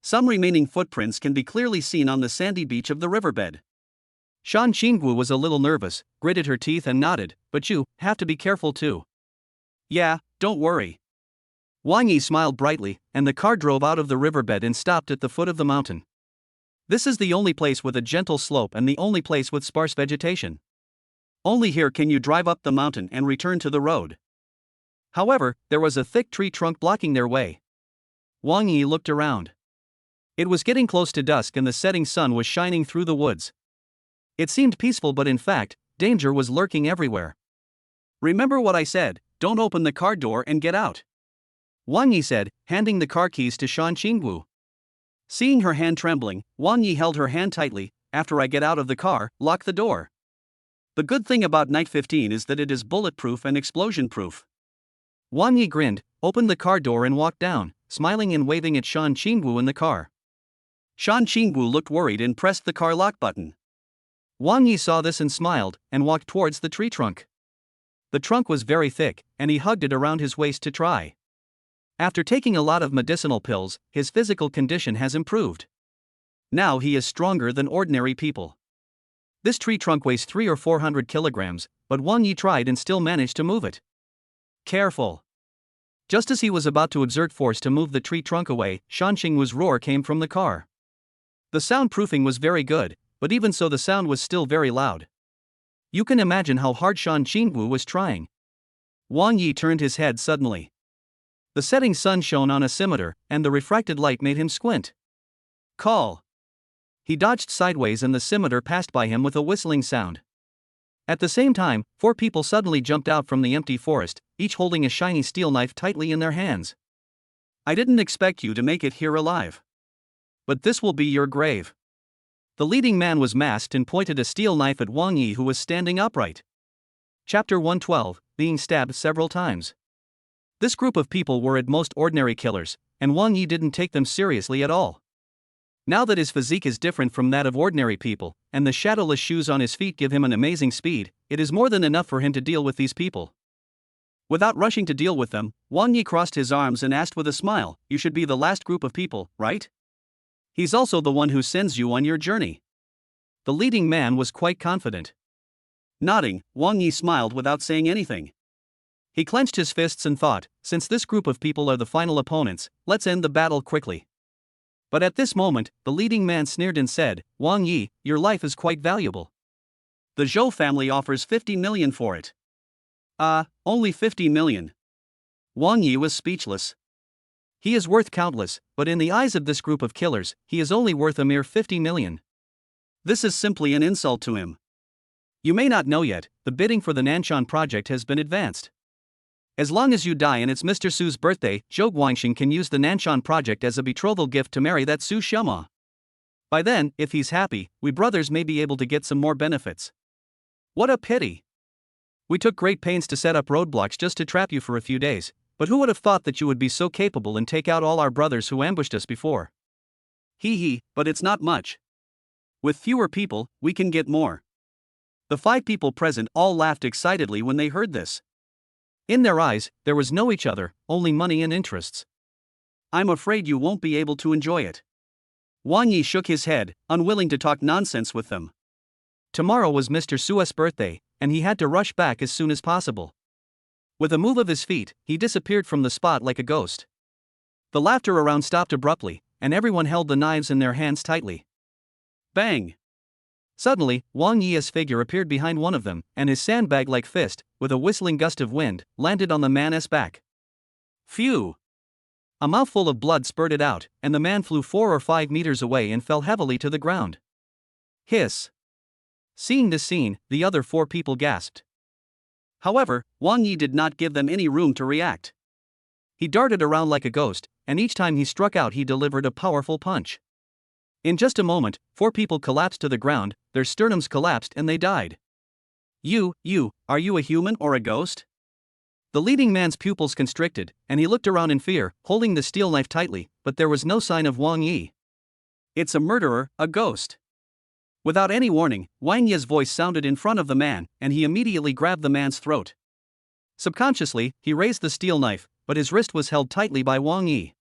Some remaining footprints can be clearly seen on the sandy beach of the riverbed. Shan Qingwu was a little nervous, gritted her teeth and nodded, but you have to be careful too. Yeah, don't worry. Wang Yi smiled brightly, and the car drove out of the riverbed and stopped at the foot of the mountain. This is the only place with a gentle slope and the only place with sparse vegetation. Only here can you drive up the mountain and return to the road. However, there was a thick tree trunk blocking their way. Wang Yi looked around. It was getting close to dusk and the setting sun was shining through the woods. It seemed peaceful, but in fact, danger was lurking everywhere. Remember what I said, don't open the car door and get out. Wang Yi said, handing the car keys to Shan Qingwu. Seeing her hand trembling, Wang Yi held her hand tightly. After I get out of the car, lock the door. The good thing about Night 15 is that it is bulletproof and explosion-proof. Wang Yi grinned, opened the car door and walked down, smiling and waving at Shan Qingwu in the car. Shan Qingwu looked worried and pressed the car lock button. Wang Yi saw this and smiled, and walked towards the tree trunk. The trunk was very thick, and he hugged it around his waist to try. After taking a lot of medicinal pills, his physical condition has improved. Now he is stronger than ordinary people. This tree trunk weighs 300 or 400 kilograms, but Wang Yi tried and still managed to move it. Careful. Just as he was about to exert force to move the tree trunk away, Shan Qingwu's roar came from the car. The soundproofing was very good, but even so the sound was still very loud. You can imagine how hard Shan Qingwu was trying. Wang Yi turned his head suddenly. The setting sun shone on a scimitar, and the refracted light made him squint. Call. He dodged sideways and the scimitar passed by him with a whistling sound. At the same time, 4 people suddenly jumped out from the empty forest, each holding a shiny steel knife tightly in their hands. I didn't expect you to make it here alive. But this will be your grave. The leading man was masked and pointed a steel knife at Wang Yi, who was standing upright. Chapter 112, being stabbed several times. This group of people were at most ordinary killers, and Wang Yi didn't take them seriously at all. Now that his physique is different from that of ordinary people, and the shadowless shoes on his feet give him an amazing speed, it is more than enough for him to deal with these people. Without rushing to deal with them, Wang Yi crossed his arms and asked with a smile, you should be the last group of people, right? He's also the one who sends you on your journey. The leading man was quite confident. Nodding, Wang Yi smiled without saying anything. He clenched his fists and thought, since this group of people are the final opponents, let's end the battle quickly. But at this moment, the leading man sneered and said, Wang Yi, your life is quite valuable. The Zhou family offers 50 million for it. Only 50 million. Wang Yi was speechless. He is worth countless, but in the eyes of this group of killers, he is only worth a mere 50 million. This is simply an insult to him. You may not know yet, the bidding for the Nanshan project has been advanced. As long as you die and it's Mr. Su's birthday, Zhou Guangxing can use the Nanshan project as a betrothal gift to marry that Su Xiama. By then, if he's happy, we brothers may be able to get some more benefits. What a pity. We took great pains to set up roadblocks just to trap you for a few days, but who would have thought that you would be so capable and take out all our brothers who ambushed us before? But it's not much. With fewer people, we can get more. The 5 people present all laughed excitedly when they heard this. In their eyes, there was no each other, only money and interests. I'm afraid you won't be able to enjoy it. Wang Yi shook his head, unwilling to talk nonsense with them. Tomorrow was Mr. Su's birthday, and he had to rush back as soon as possible. With a move of his feet, he disappeared from the spot like a ghost. The laughter around stopped abruptly, and everyone held the knives in their hands tightly. Bang! Suddenly, Wang Yi's figure appeared behind one of them, and his sandbag-like fist, with a whistling gust of wind, landed on the man's back. Phew! A mouthful of blood spurted out, and the man flew 4 or 5 meters away and fell heavily to the ground. Hiss! Seeing this scene, the other 4 people gasped. However, Wang Yi did not give them any room to react. He darted around like a ghost, and each time he struck out he delivered a powerful punch. In just a moment, 4 people collapsed to the ground, their sternums collapsed and they died. Are you a human or a ghost? The leading man's pupils constricted, and he looked around in fear, holding the steel knife tightly, but there was no sign of Wang Yi. It's a murderer, a ghost. Without any warning, Wang Yi's voice sounded in front of the man, and he immediately grabbed the man's throat. Subconsciously, he raised the steel knife, but his wrist was held tightly by Wang Yi.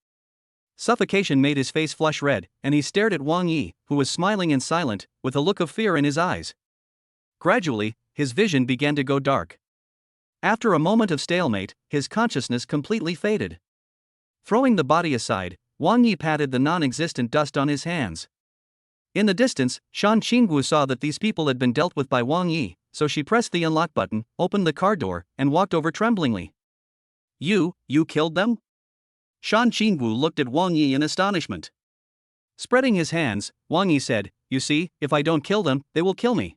Suffocation made his face flush red, and he stared at Wang Yi, who was smiling and silent, with a look of fear in his eyes. Gradually, his vision began to go dark. After a moment of stalemate, his consciousness completely faded. Throwing the body aside, Wang Yi patted the non-existent dust on his hands. In the distance, Shan Qingwu saw that these people had been dealt with by Wang Yi, so she pressed the unlock button, opened the car door, and walked over tremblingly. You killed them? Shan Qingwu looked at Wang Yi in astonishment. Spreading his hands, Wang Yi said, You see, if I don't kill them, they will kill me.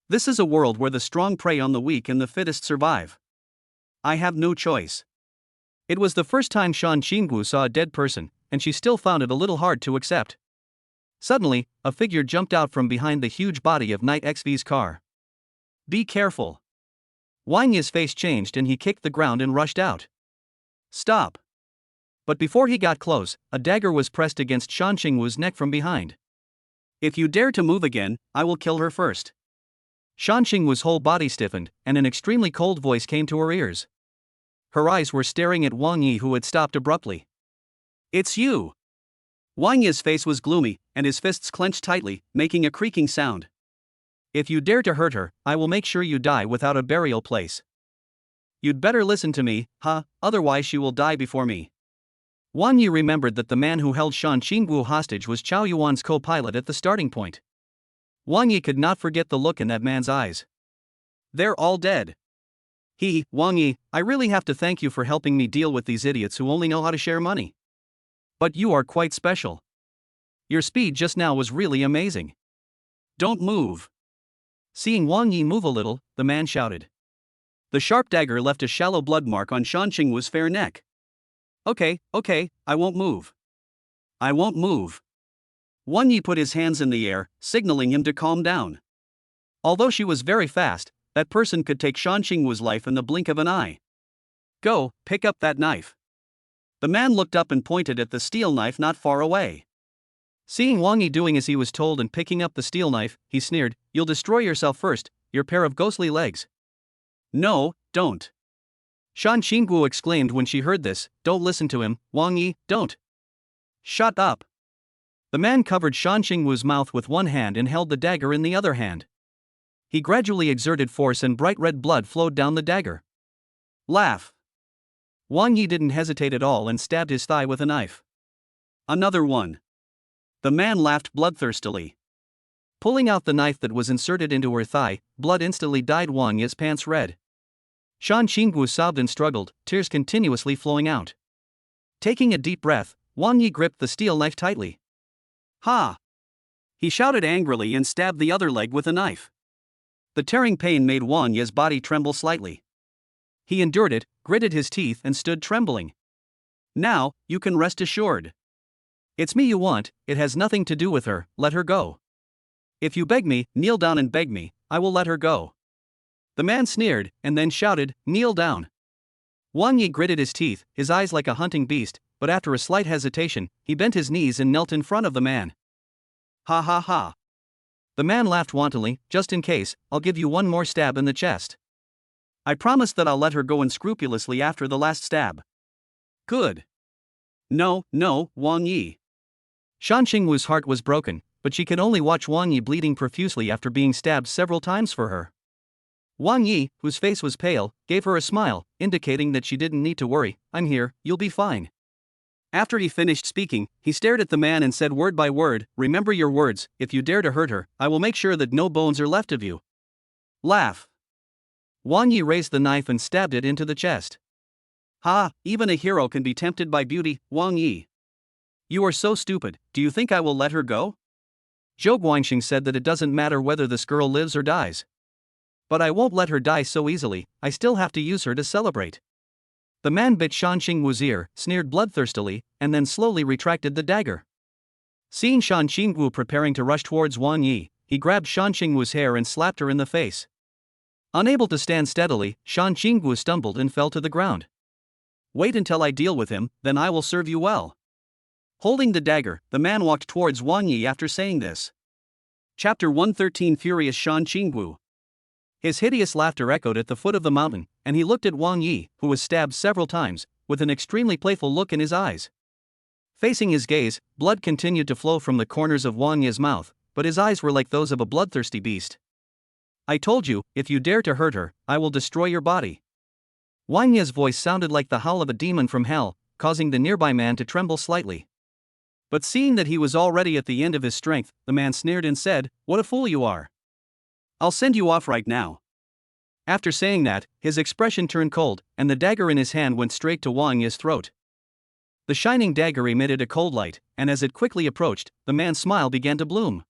This is a world where the strong prey on the weak and the fittest survive. I have no choice. It was the first time Shan Qingwu saw a dead person, and she still found it a little hard to accept. Suddenly, a figure jumped out from behind the huge body of Knight XV's car. Be careful. Wang Yi's face changed and he kicked the ground and rushed out. Stop. But before he got close, a dagger was pressed against Shan Qingwu's neck from behind. If you dare to move again, I will kill her first. Shan Qingwu's whole body stiffened, and an extremely cold voice came to her ears. Her eyes were staring at Wang Yi, who had stopped abruptly. It's you! Wang Yi's face was gloomy, and his fists clenched tightly, making a creaking sound. If you dare to hurt her, I will make sure you die without a burial place. You'd better listen to me, otherwise she will die before me. Wang Yi remembered that the man who held Shan Qingwu hostage was Chao Yuan's co-pilot at the starting point. Wang Yi could not forget the look in that man's eyes. They're all dead. Wang Yi, I really have to thank you for helping me deal with these idiots who only know how to share money. But you are quite special. Your speed just now was really amazing. Don't move. Seeing Wang Yi move a little, the man shouted. The sharp dagger left a shallow blood mark on Shan Qingwu's fair neck. Okay, I won't move. I won't move. Wang Yi put his hands in the air, signaling him to calm down. Although she was very fast, that person could take Shan Qingwu's life in the blink of an eye. Go, pick up that knife. The man looked up and pointed at the steel knife not far away. Seeing Wang Yi doing as he was told and picking up the steel knife, he sneered, You'll destroy yourself first, your pair of ghostly legs. No, don't. Shan Qingwu exclaimed when she heard this, Don't listen to him, Wang Yi, don't. Shut up. The man covered Shan Qingwu's mouth with one hand and held the dagger in the other hand. He gradually exerted force and bright red blood flowed down the dagger. Laugh. Wang Yi didn't hesitate at all and stabbed his thigh with a knife. Another one. The man laughed bloodthirstily. Pulling out the knife that was inserted into her thigh, blood instantly dyed Wang Yi's pants red. Shan Qingwu sobbed and struggled, tears continuously flowing out. Taking a deep breath, Wang Yi gripped the steel knife tightly. Ha! He shouted angrily and stabbed the other leg with a knife. The tearing pain made Wang Yi's body tremble slightly. He endured it, gritted his teeth and stood trembling. Now, you can rest assured. It's me you want, it has nothing to do with her, let her go. If you beg me, kneel down and beg me, I will let her go. The man sneered, and then shouted, kneel down. Wang Yi gritted his teeth, his eyes like a hunting beast, but after a slight hesitation, he bent his knees and knelt in front of the man. Ha ha ha. The man laughed wantonly, just in case, I'll give you one more stab in the chest. I promise that I'll let her go unscrupulously after the last stab. Good. No, Wang Yi. Shan Qingwu's heart was broken, but she could only watch Wang Yi bleeding profusely after being stabbed several times for her. Wang Yi, whose face was pale, gave her a smile, indicating that she didn't need to worry. I'm here, you'll be fine. After he finished speaking, he stared at the man and said word by word, remember your words, if you dare to hurt her, I will make sure that no bones are left of you. Laugh. Wang Yi raised the knife and stabbed it into the chest. Ha, even a hero can be tempted by beauty, Wang Yi. You are so stupid, do you think I will let her go? Zhou Guangxing said that it doesn't matter whether this girl lives or dies. But I won't let her die so easily, I still have to use her to celebrate. The man bit Shan Qingwu's ear, sneered bloodthirstily, and then slowly retracted the dagger. Seeing Shan Qingwu preparing to rush towards Wang Yi, he grabbed Shan Qingwu's hair and slapped her in the face. Unable to stand steadily, Shan Qingwu stumbled and fell to the ground. Wait until I deal with him, then I will serve you well. Holding the dagger, the man walked towards Wang Yi after saying this. Chapter 113 Furious Shan Qingwu. His hideous laughter echoed at the foot of the mountain, and he looked at Wang Yi, who was stabbed several times, with an extremely playful look in his eyes. Facing his gaze, blood continued to flow from the corners of Wang Yi's mouth, but his eyes were like those of a bloodthirsty beast. I told you, if you dare to hurt her, I will destroy your body. Wang Yi's voice sounded like the howl of a demon from hell, causing the nearby man to tremble slightly. But seeing that he was already at the end of his strength, the man sneered and said, what a fool you are. I'll send you off right now. After saying that, his expression turned cold, and the dagger in his hand went straight to Wang Yi's throat. The shining dagger emitted a cold light, and as it quickly approached, the man's smile began to bloom.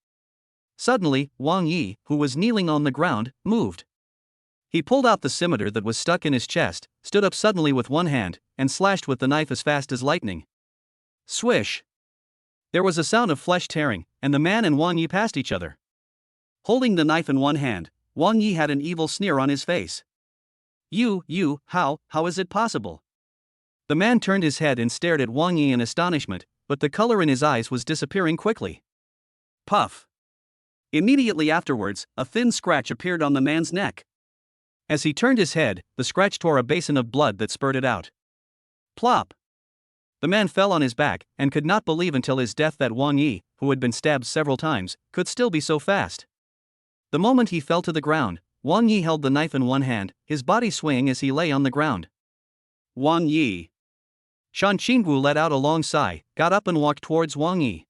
Suddenly, Wang Yi, who was kneeling on the ground, moved. He pulled out the scimitar that was stuck in his chest, stood up suddenly with one hand, and slashed with the knife as fast as lightning. Swish! There was a sound of flesh tearing, and the man and Wang Yi passed each other. Holding the knife in one hand, Wang Yi had an evil sneer on his face. How is it possible? The man turned his head and stared at Wang Yi in astonishment, but the color in his eyes was disappearing quickly. Puff! Immediately afterwards, a thin scratch appeared on the man's neck. As he turned his head, the scratch tore a basin of blood that spurted out. Plop! The man fell on his back, and could not believe until his death that Wang Yi, who had been stabbed several times, could still be so fast. The moment he fell to the ground, Wang Yi held the knife in one hand, his body swaying as he lay on the ground. Wang Yi. Shan Qingwu let out a long sigh, got up and walked towards Wang Yi.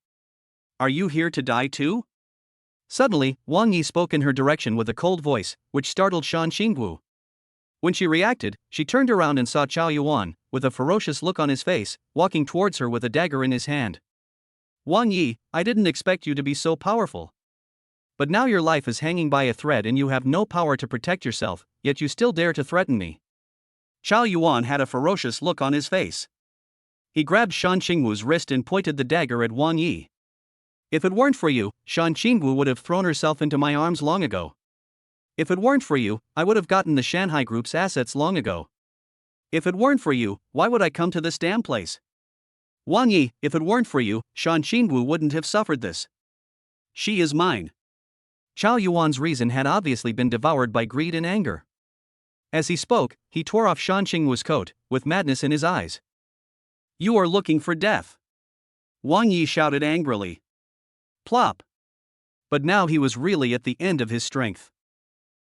Are you here to die too? Suddenly, Wang Yi spoke in her direction with a cold voice, which startled Shan Qingwu. When she reacted, she turned around and saw Chao Yuan, with a ferocious look on his face, walking towards her with a dagger in his hand. Wang Yi, I didn't expect you to be so powerful. But now your life is hanging by a thread and you have no power to protect yourself, yet you still dare to threaten me. Chao Yuan had a ferocious look on his face. He grabbed Shan Qingwu's wrist and pointed the dagger at Wang Yi. If it weren't for you, Shan Qingwu would have thrown herself into my arms long ago. If it weren't for you, I would have gotten the Shanghai Group's assets long ago. If it weren't for you, why would I come to this damn place? Wang Yi, if it weren't for you, Shan Qingwu wouldn't have suffered this. She is mine. Chao Yuan's reason had obviously been devoured by greed and anger. As he spoke, he tore off Shan Qingwu's coat, with madness in his eyes. You are looking for death. Wang Yi shouted angrily. Plop! But now he was really at the end of his strength.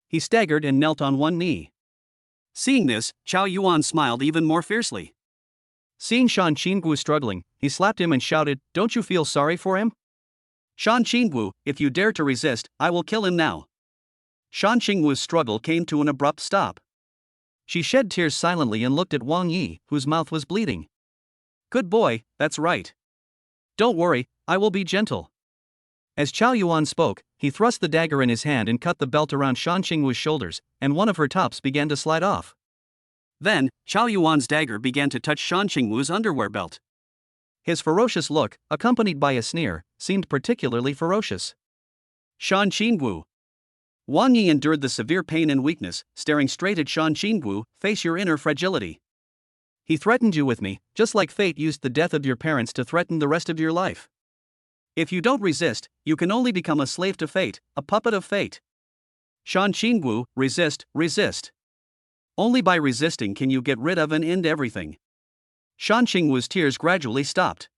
He staggered and knelt on one knee. Seeing this, Chao Yuan smiled even more fiercely. Seeing Shan Qingwu struggling, he slapped him and shouted, "Don't you feel sorry for him? Shan Qingwu, if you dare to resist, I will kill him now." Shan Qingwu's struggle came to an abrupt stop. She shed tears silently and looked at Wang Yi, whose mouth was bleeding. "Good boy, that's right. Don't worry, I will be gentle." As Chao Yuan spoke, he thrust the dagger in his hand and cut the belt around Shan Qingwu's shoulders, and one of her tops began to slide off. Then, Chao Yuan's dagger began to touch Shan Qingwu's underwear belt. His ferocious look, accompanied by a sneer, seemed particularly ferocious. Shan Qingwu. Wang Yi endured the severe pain and weakness, staring straight at Shan Qingwu. "Face your inner fragility. He threatened you with me, just like fate used the death of your parents to threaten the rest of your life. If you don't resist, you can only become a slave to fate, a puppet of fate. Shan Qingwu, resist, resist. Only by resisting can you get rid of and end everything." Shan Qingwu's tears gradually stopped.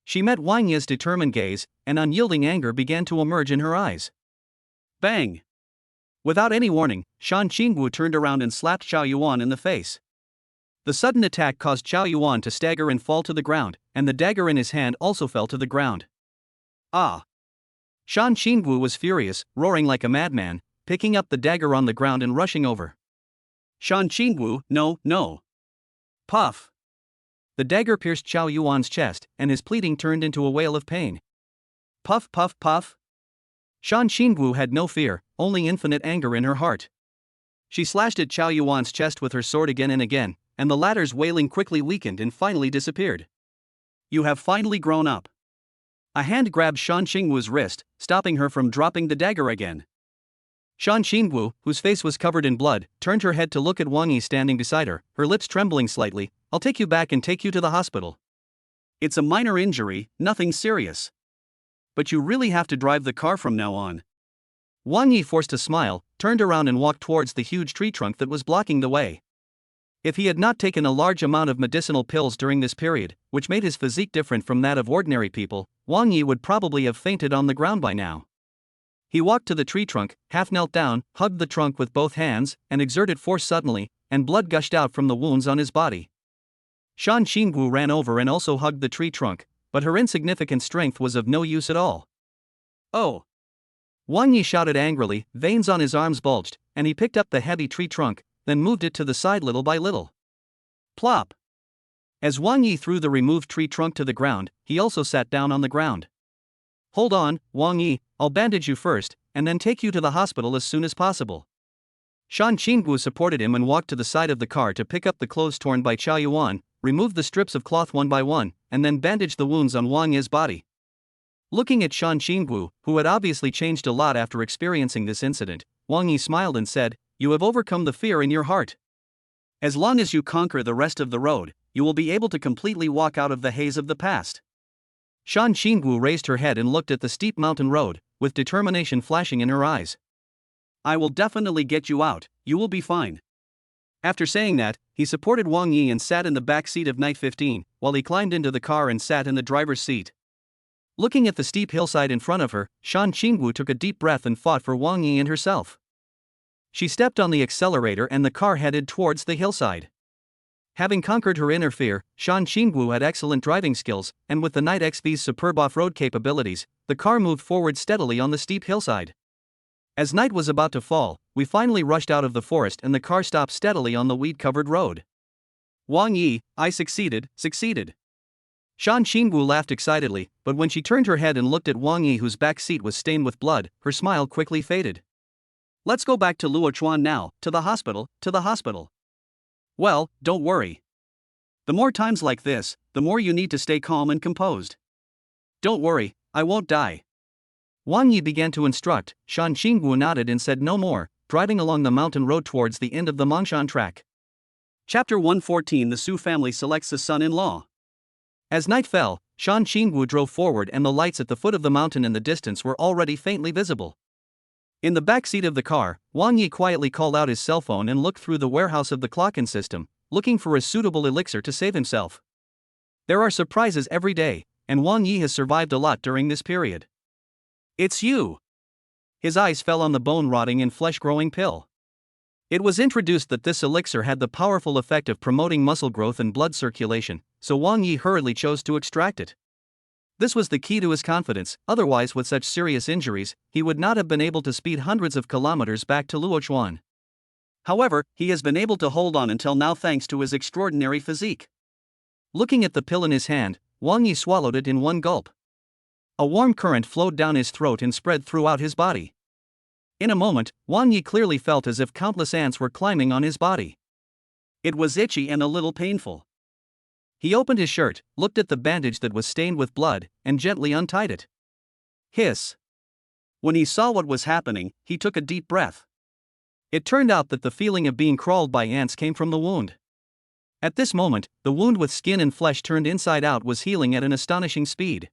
She met Wang Yi's determined gaze, and unyielding anger began to emerge in her eyes. Bang! Without any warning, Shan Qingwu turned around and slapped Chao Yuan in the face. The sudden attack caused Chao Yuan to stagger and fall to the ground, and the dagger in his hand also fell to the ground. Ah! Shan Qingwu was furious, roaring like a madman, picking up the dagger on the ground and rushing over. "Shan Qingwu, no, no." Puff! The dagger pierced Chao Yuan's chest, and his pleading turned into a wail of pain. Puff, puff, puff. Shan Qingwu had no fear, only infinite anger in her heart. She slashed at Chao Yuan's chest with her sword again and again, and the latter's wailing quickly weakened and finally disappeared. "You have finally grown up." A hand grabbed Shan Qingwu's wrist, stopping her from dropping the dagger again. Shan Qingwu, whose face was covered in blood, turned her head to look at Wang Yi standing beside her, her lips trembling slightly. "I'll take you back and take you to the hospital. It's a minor injury, nothing serious. But you really have to drive the car from now on." Wang Yi forced a smile, turned around and walked towards the huge tree trunk that was blocking the way. If he had not taken a large amount of medicinal pills during this period, which made his physique different from that of ordinary people, Wang Yi would probably have fainted on the ground by now. He walked to the tree trunk, half knelt down, hugged the trunk with both hands, and exerted force suddenly, and blood gushed out from the wounds on his body. Shan Qingwu ran over and also hugged the tree trunk, but her insignificant strength was of no use at all. "Oh!" Wang Yi shouted angrily, veins on his arms bulged, and he picked up the heavy tree trunk, then moved it to the side little by little. Plop! As Wang Yi threw the removed tree trunk to the ground, he also sat down on the ground. "Hold on, Wang Yi, I'll bandage you first, and then take you to the hospital as soon as possible." Shan Qingwu supported him and walked to the side of the car to pick up the clothes torn by Chao Yuan, removed the strips of cloth one by one, and then bandaged the wounds on Wang Yi's body. Looking at Shan Qingwu, who had obviously changed a lot after experiencing this incident, Wang Yi smiled and said, "You have overcome the fear in your heart. As long as you conquer the rest of the road, you will be able to completely walk out of the haze of the past." Shan Qingwu raised her head and looked at the steep mountain road, with determination flashing in her eyes. "I will definitely get you out, you will be fine." After saying that, he supported Wang Yi and sat in the back seat of Knight 15, while he climbed into the car and sat in the driver's seat. Looking at the steep hillside in front of her, Shan Qingwu took a deep breath and fought for Wang Yi and herself. She stepped on the accelerator and the car headed towards the hillside. Having conquered her inner fear, Shan Qingwu had excellent driving skills, and with the Knight XV's superb off-road capabilities, the car moved forward steadily on the steep hillside. As night was about to fall, we finally rushed out of the forest and the car stopped steadily on the weed-covered road. "Wang Yi, I succeeded." Shan Qingwu laughed excitedly, but when she turned her head and looked at Wang Yi, whose back seat was stained with blood, her smile quickly faded. "Let's go back to Luochuan now, to the hospital, to the hospital." "Well, don't worry. The more times like this, the more you need to stay calm and composed. Don't worry, I won't die." Wang Yi began to instruct. Shan Qingwu nodded and said no more, driving along the mountain road towards the end of the Mongshan track. Chapter 114. The Su family selects a son-in-law. As night fell, Shan Qingwu drove forward and the lights at the foot of the mountain in the distance were already faintly visible. In the back seat of the car, Wang Yi quietly called out his cell phone and looked through the warehouse of the clock-in system, looking for a suitable elixir to save himself. There are surprises every day, and Wang Yi has survived a lot during this period. "It's you!" His eyes fell on the bone-rotting and flesh-growing pill. It was introduced that this elixir had the powerful effect of promoting muscle growth and blood circulation, so Wang Yi hurriedly chose to extract it. This was the key to his confidence, otherwise with such serious injuries, he would not have been able to speed hundreds of kilometers back to Luochuan. However, he has been able to hold on until now thanks to his extraordinary physique. Looking at the pill in his hand, Wang Yi swallowed it in one gulp. A warm current flowed down his throat and spread throughout his body. In a moment, Wang Yi clearly felt as if countless ants were climbing on his body. It was itchy and a little painful. He opened his shirt, looked at the bandage that was stained with blood, and gently untied it. Hiss. When he saw what was happening, he took a deep breath. It turned out that the feeling of being crawled by ants came from the wound. At this moment, the wound with skin and flesh turned inside out was healing at an astonishing speed.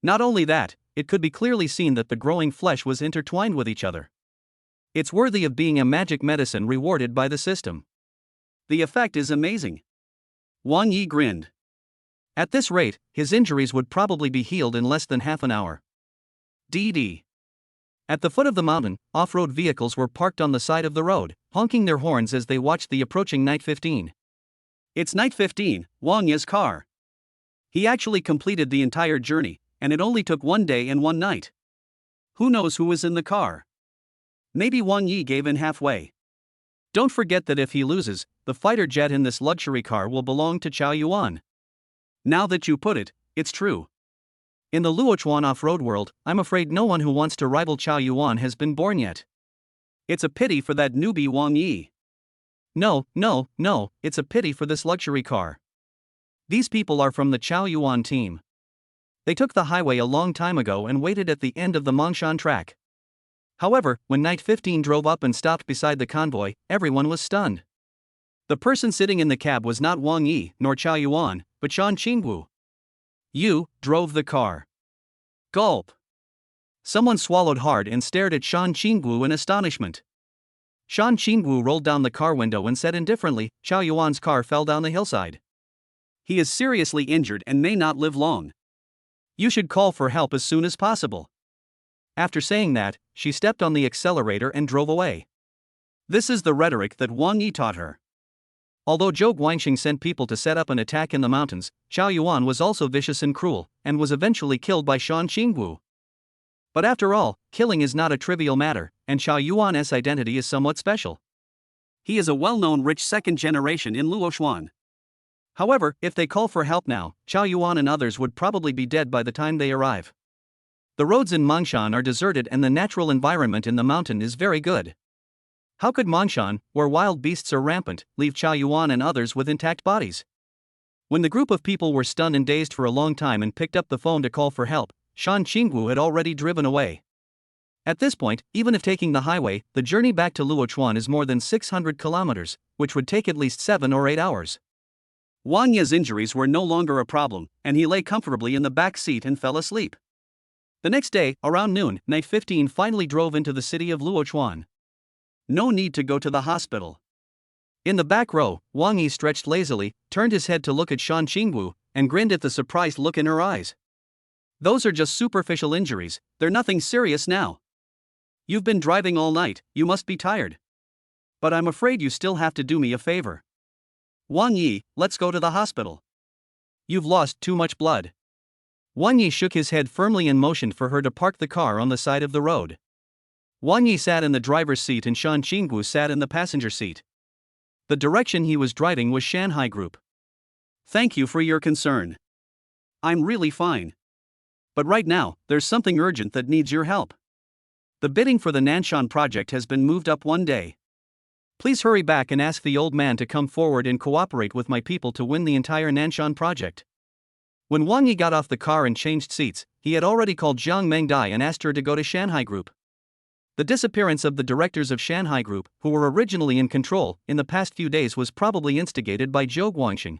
Not only that, it could be clearly seen that the growing flesh was intertwined with each other. It's worthy of being a magic medicine rewarded by the system. The effect is amazing. Wang Yi grinned. At this rate, his injuries would probably be healed in less than half an hour. DD. At the foot of the mountain, off-road vehicles were parked on the side of the road, honking their horns as they watched the approaching Night 15. It's Night 15, Wang Yi's car. He actually completed the entire journey, and it only took 1 day and 1 night. Who knows who was in the car? Maybe Wang Yi gave in halfway. Don't forget that if he loses, the fighter jet in this luxury car will belong to Chao Yuan. Now that you put it, it's true. In the Luochuan off-road world, I'm afraid no one who wants to rival Chao Yuan has been born yet. It's a pity for that newbie Wang Yi. No, it's a pity for this luxury car. These people are from the Chao Yuan team. They took the highway a long time ago and waited at the end of the Mongshan track. However, when Night 15 drove up and stopped beside the convoy, everyone was stunned. The person sitting in the cab was not Wang Yi nor Chao Yuan, but Shan Qingwu. You drove the car. Gulp. Someone swallowed hard and stared at Shan Qingwu in astonishment. Shan Qingwu rolled down the car window and said indifferently, Chao Yuan's car fell down the hillside. He is seriously injured and may not live long. You should call for help as soon as possible. After saying that, she stepped on the accelerator and drove away. This is the rhetoric that Wang Yi taught her. Although Zhou Guangxing sent people to set up an attack in the mountains, Chao Yuan was also vicious and cruel, and was eventually killed by Shan Qingwu. But after all, killing is not a trivial matter, and Chao Yuan's identity is somewhat special. He is a well-known rich second generation in Luochuan. However, if they call for help now, Chao Yuan and others would probably be dead by the time they arrive. The roads in Mongshan are deserted and the natural environment in the mountain is very good. How could Mongshan, where wild beasts are rampant, leave Chao Yuan and others with intact bodies? When the group of people were stunned and dazed for a long time and picked up the phone to call for help, Shan Qingwu had already driven away. At this point, even if taking the highway, the journey back to Luochuan is more than 600 kilometers, which would take at least 7 or 8 hours. Wang Yi's injuries were no longer a problem, and he lay comfortably in the back seat and fell asleep. The next day, around noon, Night 15 finally drove into the city of Luochuan. No need to go to the hospital. In the back row, Wang Yi stretched lazily, turned his head to look at Shan Qingwu, and grinned at the surprised look in her eyes. Those are just superficial injuries, they're nothing serious now. You've been driving all night, you must be tired. But I'm afraid you still have to do me a favor. Wang Yi, let's go to the hospital. You've lost too much blood. Wang Yi shook his head firmly and motioned for her to park the car on the side of the road. Wang Yi sat in the driver's seat and Shan Qingwu sat in the passenger seat. The direction he was driving was Shanghai Group. Thank you for your concern. I'm really fine. But right now, there's something urgent that needs your help. The bidding for the Nanshan project has been moved up 1 day. Please hurry back and ask the old man to come forward and cooperate with my people to win the entire Nanshan project. When Wang Yi got off the car and changed seats, he had already called Jiang Mengdai and asked her to go to Shanghai Group. The disappearance of the directors of Shanghai Group, who were originally in control, in the past few days was probably instigated by Zhou Guangxing.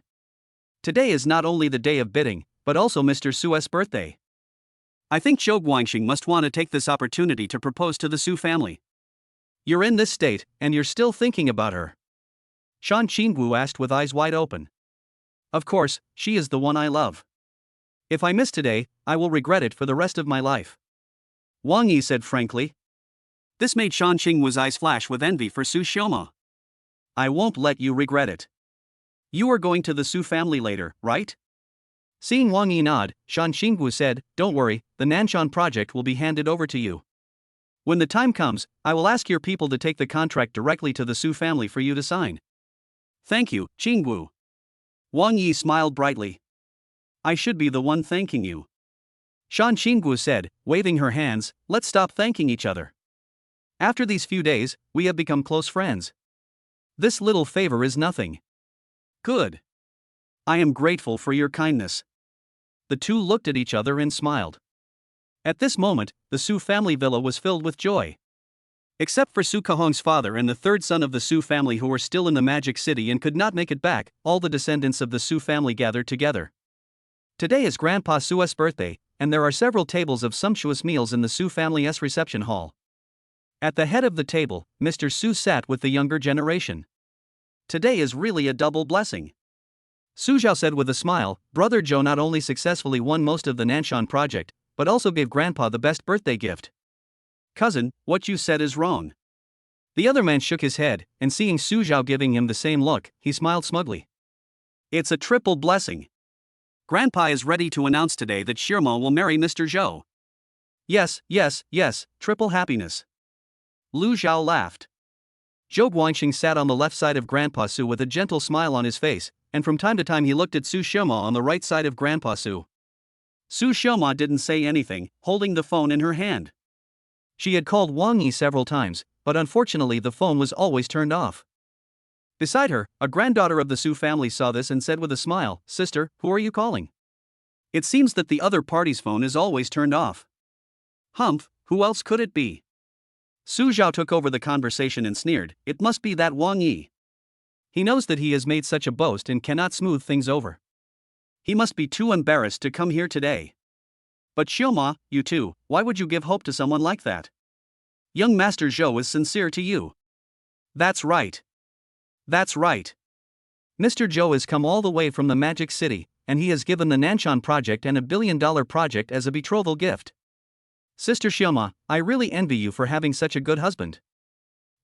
Today is not only the day of bidding, but also Mr. Su's birthday. I think Zhou Guangxing must want to take this opportunity to propose to the Su family. You're in this state, and you're still thinking about her? Shan Qingwu asked with eyes wide open. Of course, she is the one I love. If I miss today, I will regret it for the rest of my life. Wang Yi said frankly. This made Shan Qingwu's eyes flash with envy for Su Xiaoma. I won't let you regret it. You are going to the Su family later, right? Seeing Wang Yi nod, Shan Qingwu said, Don't worry, the Nanshan project will be handed over to you. When the time comes, I will ask your people to take the contract directly to the Su family for you to sign. Thank you, Qingwu. Wang Yi smiled brightly. I should be the one thanking you. Shan Qingwu said, waving her hands, let's stop thanking each other. After these few days, we have become close friends. This little favor is nothing. Good. I am grateful for your kindness. The two looked at each other and smiled. At this moment, the Su family villa was filled with joy. Except for Su Kahong's father and the third son of the Su family who were still in the Magic City and could not make it back, all the descendants of the Su family gathered together. Today is Grandpa Su's birthday, and there are several tables of sumptuous meals in the Su family's reception hall. At the head of the table, Mr. Su sat with the younger generation. Today is really a double blessing. Su Zhao said with a smile, Brother Zhou not only successfully won most of the Nanshan project, but also gave Grandpa the best birthday gift. Cousin, what you said is wrong. The other man shook his head, and seeing Su Zhao giving him the same look, he smiled smugly. It's a triple blessing. Grandpa is ready to announce today that Shirma will marry Mr. Zhou. Yes, triple happiness. Lu Zhao laughed. Zhou Guangxing sat on the left side of Grandpa Su with a gentle smile on his face, and from time to time he looked at Su Shirma on the right side of Grandpa Su. Su Shirma didn't say anything, holding the phone in her hand. She had called Wang Yi several times, but unfortunately the phone was always turned off. Beside her, a granddaughter of the Su family saw this and said with a smile, Sister, who are you calling? It seems that the other party's phone is always turned off. Humph, who else could it be? Su Zhao took over the conversation and sneered, It must be that Wang Yi. He knows that he has made such a boast and cannot smooth things over. He must be too embarrassed to come here today. But Xioma, you too, why would you give hope to someone like that? Young Master Zhou is sincere to you. That's right. Mr. Zhou has come all the way from the Magic City, and he has given the Nanshan project and $1 billion project as a betrothal gift. Sister Xioma, I really envy you for having such a good husband.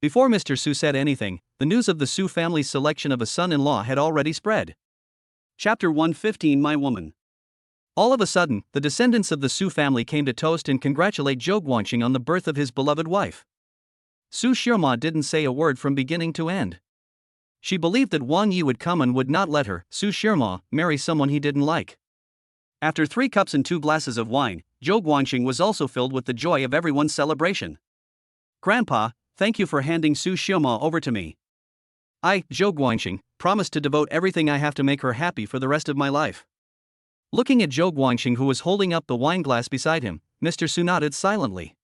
Before Mr. Su said anything, the news of the Su family's selection of a son-in-law had already spread. Chapter 115 My Woman. All of a sudden, the descendants of the Su family came to toast and congratulate Zhou Guangxing on the birth of his beloved wife. Su Shirma didn't say a word from beginning to end. She believed that Wang Yi would come and would not let her, Su Shirma, marry someone he didn't like. After 3 cups and 2 glasses of wine, Zhou Guangxing was also filled with the joy of everyone's celebration. Grandpa, thank you for handing Su Shirma over to me. I, Zhou Guangxing, promise to devote everything I have to make her happy for the rest of my life. Looking at Zhou Guangxing, who was holding up the wine glass beside him, Mr. Su nodded silently.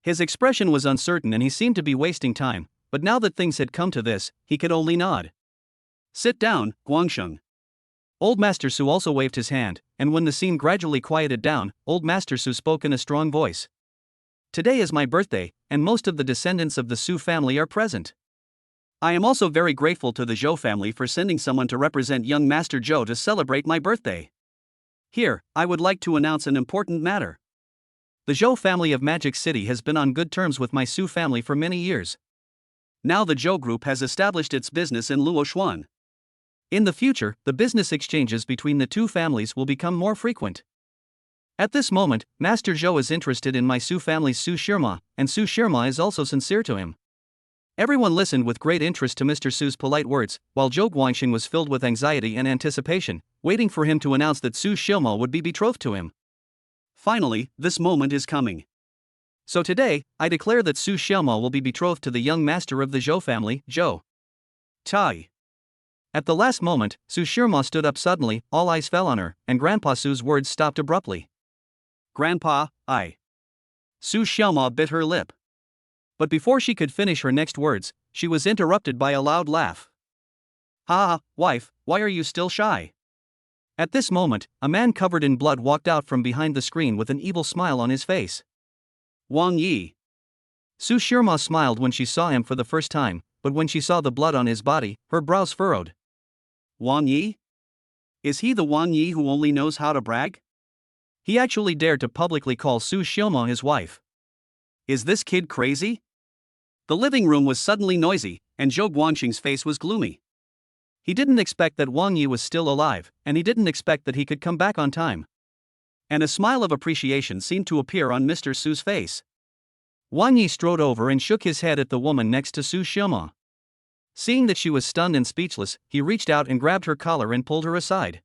His expression was uncertain and he seemed to be wasting time, but now that things had come to this, he could only nod. Sit down, Guangxing. Old Master Su also waved his hand, and when the scene gradually quieted down, Old Master Su spoke in a strong voice. Today is my birthday, and most of the descendants of the Su family are present. I am also very grateful to the Zhou family for sending someone to represent young Master Zhou to celebrate my birthday. Here, I would like to announce an important matter. The Zhou family of Magic City has been on good terms with my Su family for many years. Now the Zhou Group has established its business in Luoshuan. In the future, the business exchanges between the two families will become more frequent. At this moment, Master Zhou is interested in my Su family's Su Shirma, and Su Shirma is also sincere to him. Everyone listened with great interest to Mr. Su's polite words, while Zhou Guangxing was filled with anxiety and anticipation, waiting for him to announce that Su Shirma would be betrothed to him. Finally, this moment is coming. So today, I declare that Su Shirma will be betrothed to the young master of the Zhou family, Zhou Tai. At the last moment, Su Shirma stood up suddenly, all eyes fell on her, and Grandpa Su's words stopped abruptly. Grandpa, Su Shirma bit her lip. But before she could finish her next words, she was interrupted by a loud laugh. Ha, wife, why are you still shy? At this moment, a man covered in blood walked out from behind the screen with an evil smile on his face. Wang Yi. Su Shirma smiled when she saw him for the first time, but when she saw the blood on his body, her brows furrowed. Wang Yi? Is he the Wang Yi who only knows how to brag? He actually dared to publicly call Su Shirma his wife. Is this kid crazy? The living room was suddenly noisy, and Zhou Guangxing's face was gloomy. He didn't expect that Wang Yi was still alive, and he didn't expect that he could come back on time. And a smile of appreciation seemed to appear on Mr. Su's face. Wang Yi strode over and shook his head at the woman next to Su Xiaoma. Seeing that she was stunned and speechless, he reached out and grabbed her collar and pulled her aside.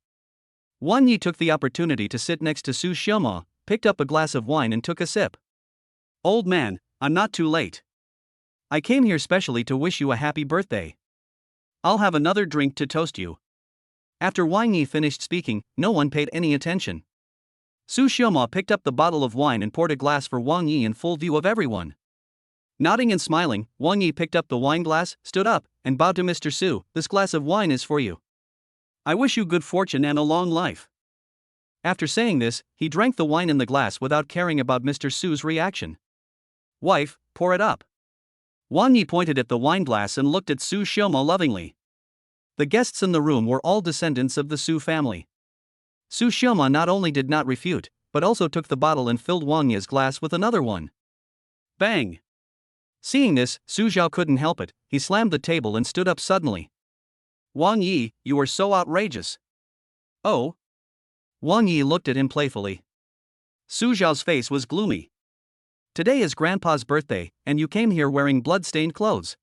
Wang Yi took the opportunity to sit next to Su Xiaoma, picked up a glass of wine and took a sip. "Old man, I'm not too late. I came here specially to wish you a happy birthday. I'll have another drink to toast you." After Wang Yi finished speaking, no one paid any attention. Su Xiaoma picked up the bottle of wine and poured a glass for Wang Yi in full view of everyone. Nodding and smiling, Wang Yi picked up the wine glass, stood up, and bowed to Mr. Su. "This glass of wine is for you. I wish you good fortune and a long life." After saying this, he drank the wine in the glass without caring about Mr. Su's reaction. "Wife, pour it up." Wang Yi pointed at the wine glass and looked at Su Xiaoma lovingly. The guests in the room were all descendants of the Su family. Su Xiaoma not only did not refute, but also took the bottle and filled Wang Yi's glass with another one. Bang! Seeing this, Su Zhao couldn't help it. He slammed the table and stood up suddenly. "Wang Yi, you are so outrageous." "Oh?" Wang Yi looked at him playfully. Su Zhao's face was gloomy. "Today is Grandpa's birthday, and you came here wearing blood-stained clothes.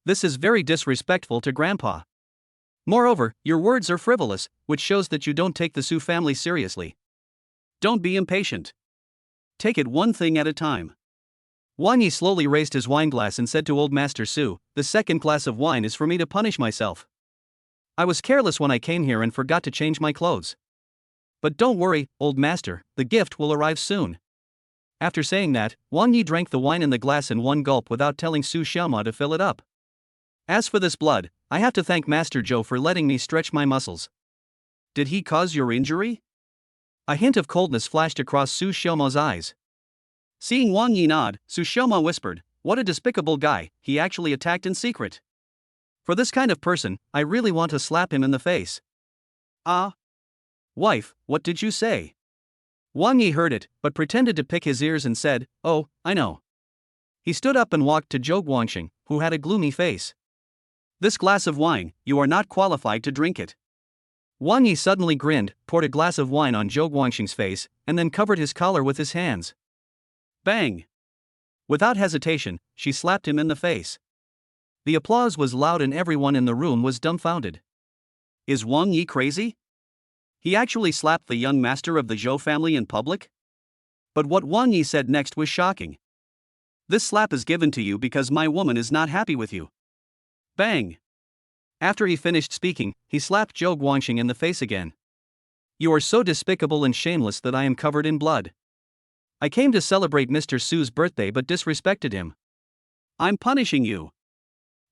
This is very disrespectful to Grandpa. Moreover, your words are frivolous, which shows that you don't take the Su family seriously. Don't be impatient. Take it one thing at a time." Wang Yi slowly raised his wineglass and said to Old Master Su, "The second glass of wine is for me to punish myself. I was careless when I came here and forgot to change my clothes. But don't worry, Old Master, the gift will arrive soon." After saying that, Wang Yi drank the wine in the glass in one gulp without telling Su Xiaoma to fill it up. "As for this blood, I have to thank Master Zhou for letting me stretch my muscles." "Did he cause your injury?" A hint of coldness flashed across Su Xiaoma's eyes. Seeing Wang Yi nod, Su Xiaoma whispered, "What a despicable guy, he actually attacked in secret. For this kind of person, I really want to slap him in the face." "Ah? Wife, what did you say?" Wang Yi heard it, but pretended to pick his ears and said, "Oh, I know." He stood up and walked to Zhou Guangxing, who had a gloomy face. "This glass of wine, you are not qualified to drink it." Wang Yi suddenly grinned, poured a glass of wine on Zhou Guangxing's face, and then covered his collar with his hands. Bang! Without hesitation, she slapped him in the face. The applause was loud and everyone in the room was dumbfounded. Is Wang Yi crazy? He actually slapped the young master of the Zhou family in public? But what Wang Yi said next was shocking. "This slap is given to you because my woman is not happy with you." Bang! After he finished speaking, he slapped Zhou Guangxing in the face again. "You are so despicable and shameless that I am covered in blood. I came to celebrate Mr. Su's birthday but disrespected him. I'm punishing you."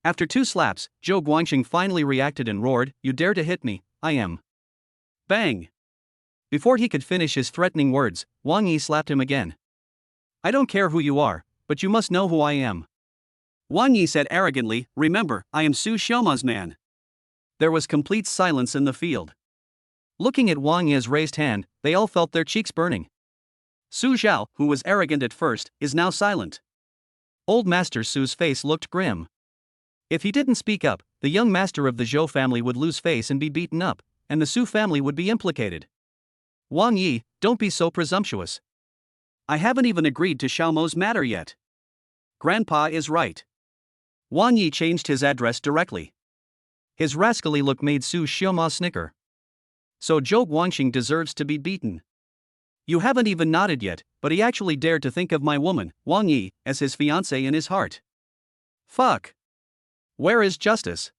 After 2 slaps, Zhou Guangxing finally reacted and roared, "You dare to hit me, I am." Bang! Before he could finish his threatening words, Wang Yi slapped him again. "I don't care who you are, but you must know who I am." Wang Yi said arrogantly, "Remember, I am Su Xiaoma's man." There was complete silence in the field. Looking at Wang Yi's raised hand, they all felt their cheeks burning. Su Zhao, who was arrogant at first, is now silent. Old Master Su's face looked grim. If he didn't speak up, the young master of the Zhou family would lose face and be beaten up, and the Su family would be implicated. "Wang Yi, don't be so presumptuous. I haven't even agreed to Xiaomo's matter yet. Grandpa is right." Wang Yi changed his address directly. His rascally look made Su Xiaoma snicker. "So Zhou Guangxing deserves to be beaten. You haven't even nodded yet, but he actually dared to think of my woman, Wang Yi, as his fiancée in his heart. Fuck. Where is justice?"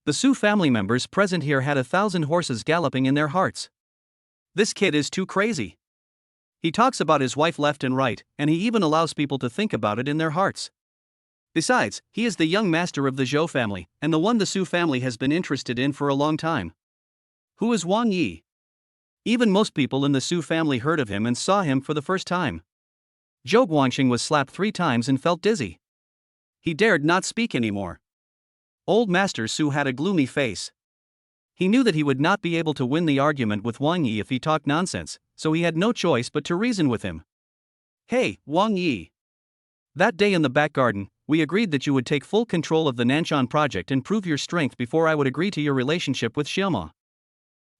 The Su family members present here had 1,000 horses galloping in their hearts. This kid is too crazy. He talks about his wife left and right, and he even allows people to think about it in their hearts. Besides, he is the young master of the Zhou family, and the one the Su family has been interested in for a long time. Who is Wang Yi? Even most people in the Su family heard of him and saw him for the first time. Zhou Guangxing was slapped 3 times and felt dizzy. He dared not speak anymore. Old Master Su had a gloomy face. He knew that he would not be able to win the argument with Wang Yi if he talked nonsense, so he had no choice but to reason with him. "Hey, Wang Yi." That day in the back garden, we agreed that you would take full control of the Nanshan project and prove your strength before I would agree to your relationship with Xiaoma.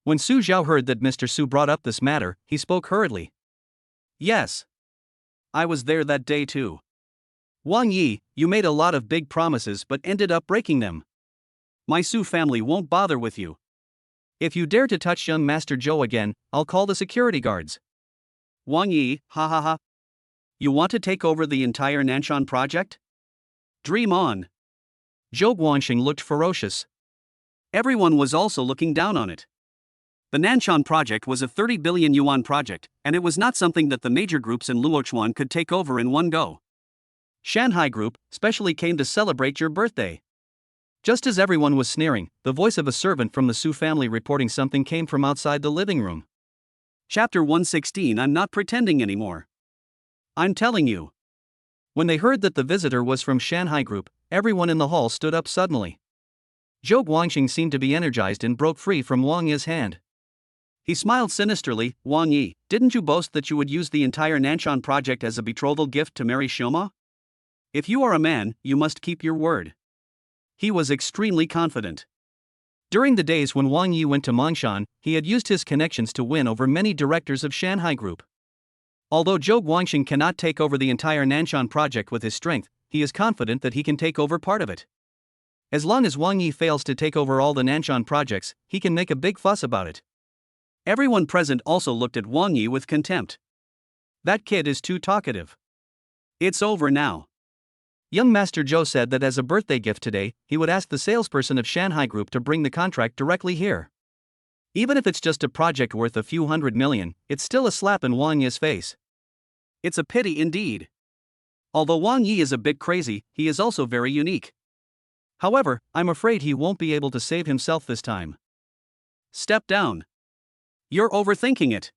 When Su Zhao heard that Mr. Su brought up this matter, he spoke hurriedly. Yes. I was there that day too. Wang Yi, you made a lot of big promises but ended up breaking them. My Su family won't bother with you. If you dare to touch young Master Zhou again, I'll call the security guards. Wang Yi, ha ha ha. You want to take over the entire Nanshan project? Dream on. Zhou Guangxing looked ferocious. Everyone was also looking down on it. The Nanshan project was a 30 billion yuan project, and it was not something that the major groups in Luochuan could take over in one go. Shanghai Group specially came to celebrate your birthday. Just as everyone was sneering, the voice of a servant from the Su family reporting something came from outside the living room. Chapter 116. I'm not pretending anymore. I'm telling you. When they heard that the visitor was from Shanghai Group, everyone in the hall stood up suddenly. Zhou Guangxing seemed to be energized and broke free from Wang Yi's hand. He smiled sinisterly. Wang Yi, didn't you boast that you would use the entire Nanshan project as a betrothal gift to marry Xiaoma? If you are a man, you must keep your word. He was extremely confident. During the days when Wang Yi went to Mongshan, he had used his connections to win over many directors of Shanghai Group. Although Zhou Guangxing cannot take over the entire Nanshan project with his strength, he is confident that he can take over part of it. As long as Wang Yi fails to take over all the Nanshan projects, he can make a big fuss about it. Everyone present also looked at Wang Yi with contempt. That kid is too talkative. It's over now. Young Master Zhou said that as a birthday gift today, he would ask the salesperson of Shanghai Group to bring the contract directly here. Even if it's just a project worth a few $100 million, it's still a slap in Wang Yi's face. It's a pity indeed. Although Wang Yi is a bit crazy, he is also very unique. However, I'm afraid he won't be able to save himself this time. Step down. You're overthinking it.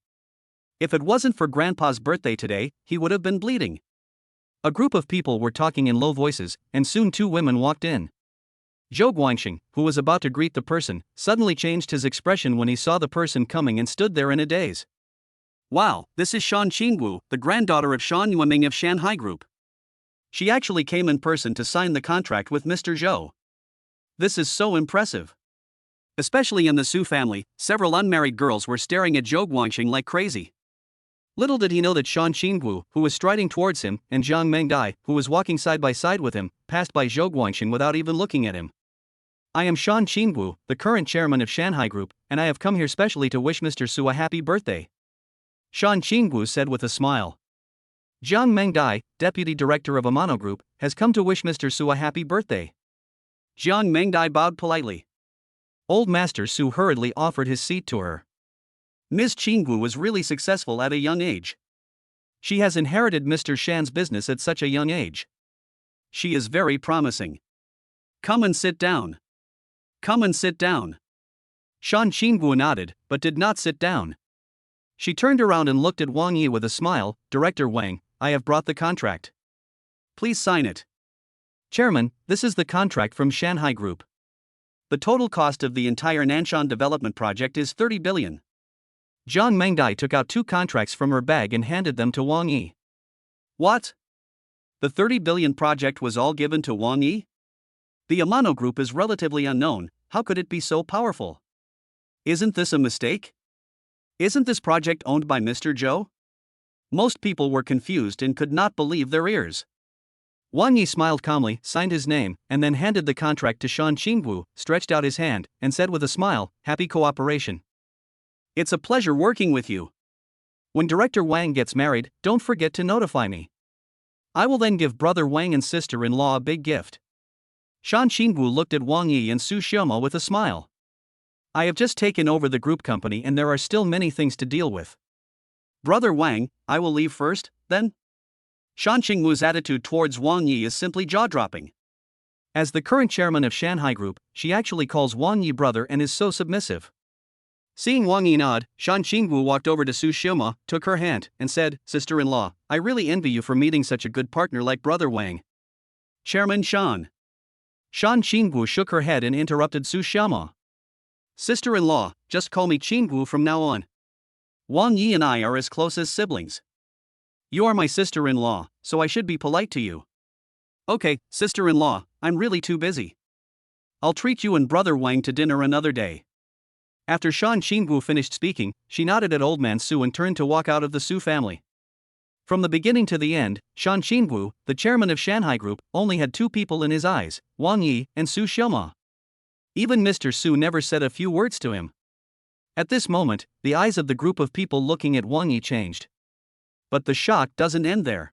If it wasn't for Grandpa's birthday today, he would have been bleeding. A group of people were talking in low voices, and soon two women walked in. Zhou Guangxing, who was about to greet the person, suddenly changed his expression when he saw the person coming and stood there in a daze. Wow, this is Shan Qingwu, the granddaughter of Shan Yueming of Shanghai Group. She actually came in person to sign the contract with Mr. Zhou. This is so impressive. Especially in the Su family, several unmarried girls were staring at Zhou Guangxing like crazy. Little did he know that Shan Qingwu, who was striding towards him, and Zhang Mengdai, who was walking side by side with him, passed by Zhou Guangxing without even looking at him. I am Shan Qingwu, the current chairman of Shanghai Group, and I have come here specially to wish Mr. Su a happy birthday. Shan Qingwu said with a smile. Zhang Mengdai, deputy director of Amano Group, has come to wish Mr. Su a happy birthday. Zhang Mengdai bowed politely. Old Master Su hurriedly offered his seat to her. Ms. Qingwu was really successful at a young age. She has inherited Mr. Shan's business at such a young age. She is very promising. Come and sit down. Come and sit down. Shan Qingwu nodded, but did not sit down. She turned around and looked at Wang Yi with a smile. Director Wang, I have brought the contract. Please sign it. Chairman, this is the contract from Shanghai Group. The total cost of the entire Nanshan development project is 30 billion. Zhang Mengdai took out 2 contracts from her bag and handed them to Wang Yi. What? The 30 billion project was all given to Wang Yi? The Amano Group is relatively unknown, how could it be so powerful? Isn't this a mistake? Isn't this project owned by Mr. Zhou? Most people were confused and could not believe their ears. Wang Yi smiled calmly, signed his name, and then handed the contract to Shan Qingwu, stretched out his hand, and said with a smile, happy cooperation. It's a pleasure working with you. When Director Wang gets married, don't forget to notify me. I will then give brother Wang and sister-in-law a big gift. Shan Qingwu looked at Wang Yi and Su Xiaoma with a smile. I have just taken over the group company and there are still many things to deal with. Brother Wang, I will leave first, then? Shan Qingwu's attitude towards Wang Yi is simply jaw-dropping. As the current chairman of Shanghai Group, she actually calls Wang Yi brother and is so submissive. Seeing Wang Yi nod, Shan Qingwu walked over to Su Xiaoma, took her hand, and said, Sister-in-law, I really envy you for meeting such a good partner like brother Wang. Chairman Shan. Shan Qingwu shook her head and interrupted Su Xiaoma. Sister-in-law, just call me Qingwu from now on. Wang Yi and I are as close as siblings. You are my sister-in-law, so I should be polite to you. Okay, sister-in-law, I'm really too busy. I'll treat you and brother Wang to dinner another day. After Shan Qingwu finished speaking, she nodded at old man Su and turned to walk out of the Su family. From the beginning to the end, Shan Qingwu, the chairman of Shanghai Group, only had two people in his eyes, Wang Yi and Su Xiaoma. Even Mr. Su never said a few words to him. At this moment, the eyes of the group of people looking at Wang Yi changed. But the shock doesn't end there.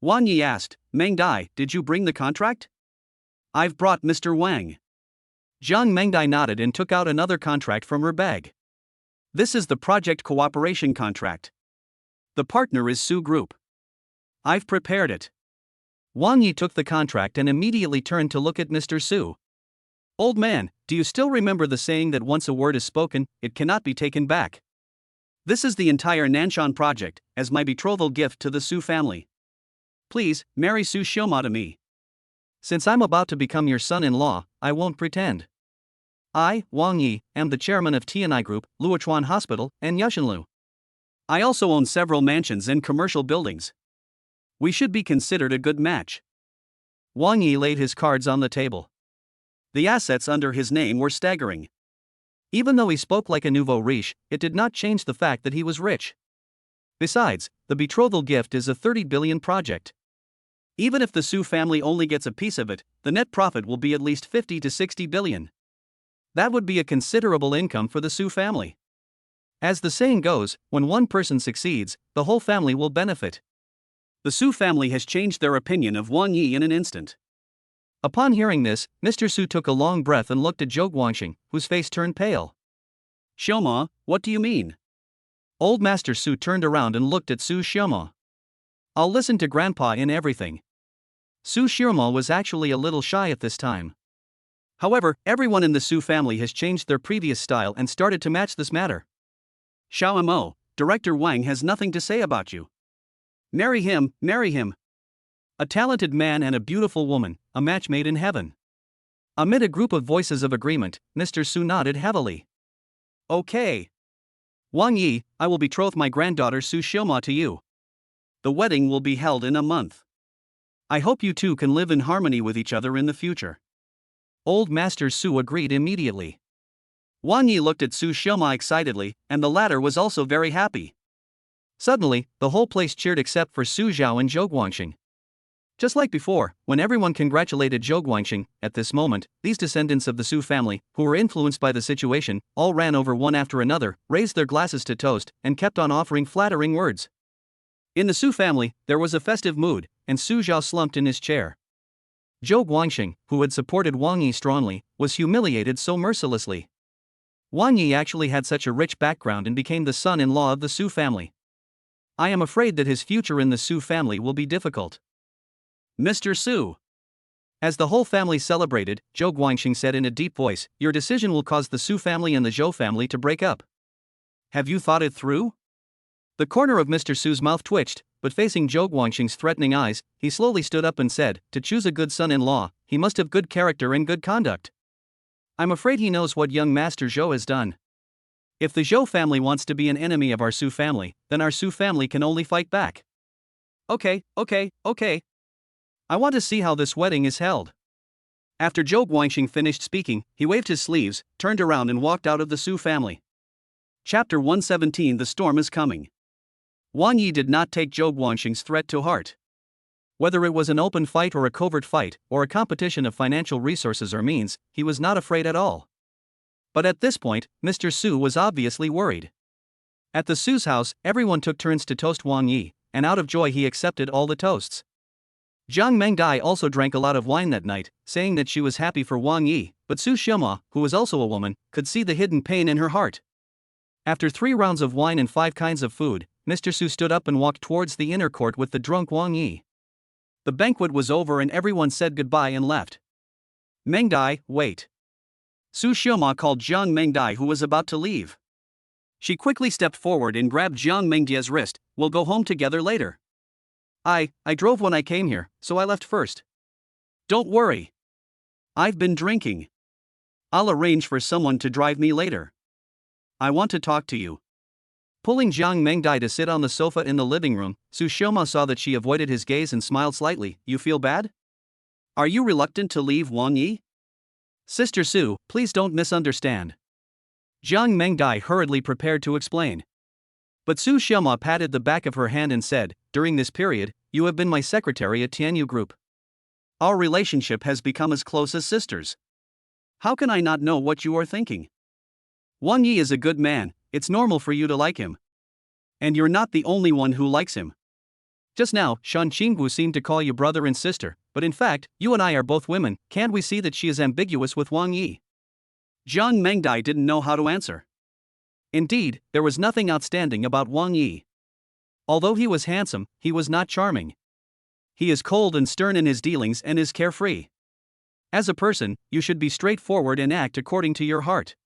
Wang Yi asked, Mengdai, did you bring the contract? I've brought Mr. Wang. Zhang Mengdai nodded and took out another contract from her bag. This is the project cooperation contract. The partner is Su Group. I've prepared it. Wang Yi took the contract and immediately turned to look at Mr. Su. Old man, do you still remember the saying that once a word is spoken, it cannot be taken back? This is the entire Nanshan project, as my betrothal gift to the Su family. Please, marry Su Xiaoma to me. Since I'm about to become your son-in-law, I won't pretend. I, Wang Yi, am the chairman of Tana Group, Luochuan Hospital, and Yushanlu. I also own several mansions and commercial buildings. We should be considered a good match. Wang Yi laid his cards on the table. The assets under his name were staggering. Even though he spoke like a nouveau riche, it did not change the fact that he was rich. Besides, the betrothal gift is a 30 billion project. Even if the Su family only gets a piece of it, the net profit will be at least 50 to 60 billion. That would be a considerable income for the Su family. As the saying goes, when one person succeeds, the whole family will benefit. The Su family has changed their opinion of Wang Yi in an instant. Upon hearing this, Mr. Su took a long breath and looked at Zhou Guangxing, whose face turned pale. Xiaoma, what do you mean? Old Master Su turned around and looked at Su Xiaoma. I'll listen to Grandpa in everything. Su Xiaoma was actually a little shy at this time. However, everyone in the Su family has changed their previous style and started to match this matter. Xiaomo, Director Wang has nothing to say about you. Marry him, marry him. A talented man and a beautiful woman, a match made in heaven. Amid a group of voices of agreement, Mr. Su nodded heavily. Okay. Wang Yi, I will betroth my granddaughter Su Xiaoma to you. The wedding will be held in a month. I hope you two can live in harmony with each other in the future. Old Master Su agreed immediately. Wang Yi looked at Su Xiaoma excitedly, and the latter was also very happy. Suddenly, the whole place cheered except for Su Zhao and Zhou Guangxing. Just like before, when everyone congratulated Zhou Guangxing, at this moment, these descendants of the Su family, who were influenced by the situation, all ran over one after another, raised their glasses to toast, and kept on offering flattering words. In the Su family, there was a festive mood, and Su Zhao slumped in his chair. Zhou Guangxing, who had supported Wang Yi strongly, was humiliated so mercilessly. Wang Yi actually had such a rich background and became the son-in-law of the Su family. I am afraid that his future in the Su family will be difficult. Mr. Su. As the whole family celebrated, Zhou Guangxing said in a deep voice, your decision will cause the Su family and the Zhou family to break up. Have you thought it through? The corner of Mr. Su's mouth twitched, but facing Zhou Guangxing's threatening eyes, he slowly stood up and said, to choose a good son-in-law, he must have good character and good conduct. I'm afraid he knows what young Master Zhou has done. If the Zhou family wants to be an enemy of our Su family, then our Su family can only fight back. Okay. I want to see how this wedding is held. After Zhou Guangxing finished speaking, he waved his sleeves, turned around and walked out of the Su family. Chapter 117 The Storm is Coming. Wang Yi did not take Zhou Guangxing's threat to heart. Whether it was an open fight or a covert fight, or a competition of financial resources or means, he was not afraid at all. But at this point, Mr. Su was obviously worried. At the Su's house, everyone took turns to toast Wang Yi, and out of joy he accepted all the toasts. Zhang Mengdai also drank a lot of wine that night, saying that she was happy for Wang Yi, but Su Xiaoma, who was also a woman, could see the hidden pain in her heart. After 3 rounds of wine and 5 kinds of food, Mr. Su stood up and walked towards the inner court with the drunk Wang Yi. The banquet was over and everyone said goodbye and left. Mengdai, wait. Su Xiaoma called Zhang Mengdai, who was about to leave. She quickly stepped forward and grabbed Zhang Mengdai's wrist. We'll go home together later. I drove when I came here, so I left first. Don't worry. I've been drinking. I'll arrange for someone to drive me later. I want to talk to you. Pulling Zhang Mengdai to sit on the sofa in the living room, Su Xiaoma saw that she avoided his gaze and smiled slightly. You feel bad? Are you reluctant to leave Wang Yi? Sister Su, please don't misunderstand. Jiang Mengdai hurriedly prepared to explain. But Su Xiaoma patted the back of her hand and said, during this period, you have been my secretary at Tana Group. Our relationship has become as close as sisters. How can I not know what you are thinking? Wang Yi is a good man, it's normal for you to like him. And you're not the only one who likes him. Just now, Shan Qinggu seemed to call you brother and sister, but in fact, you and I are both women, can't we see that she is ambiguous with Wang Yi? Jiang Mengdai didn't know how to answer. Indeed, there was nothing outstanding about Wang Yi. Although he was handsome, he was not charming. He is cold and stern in his dealings and is carefree. As a person, you should be straightforward and act according to your heart.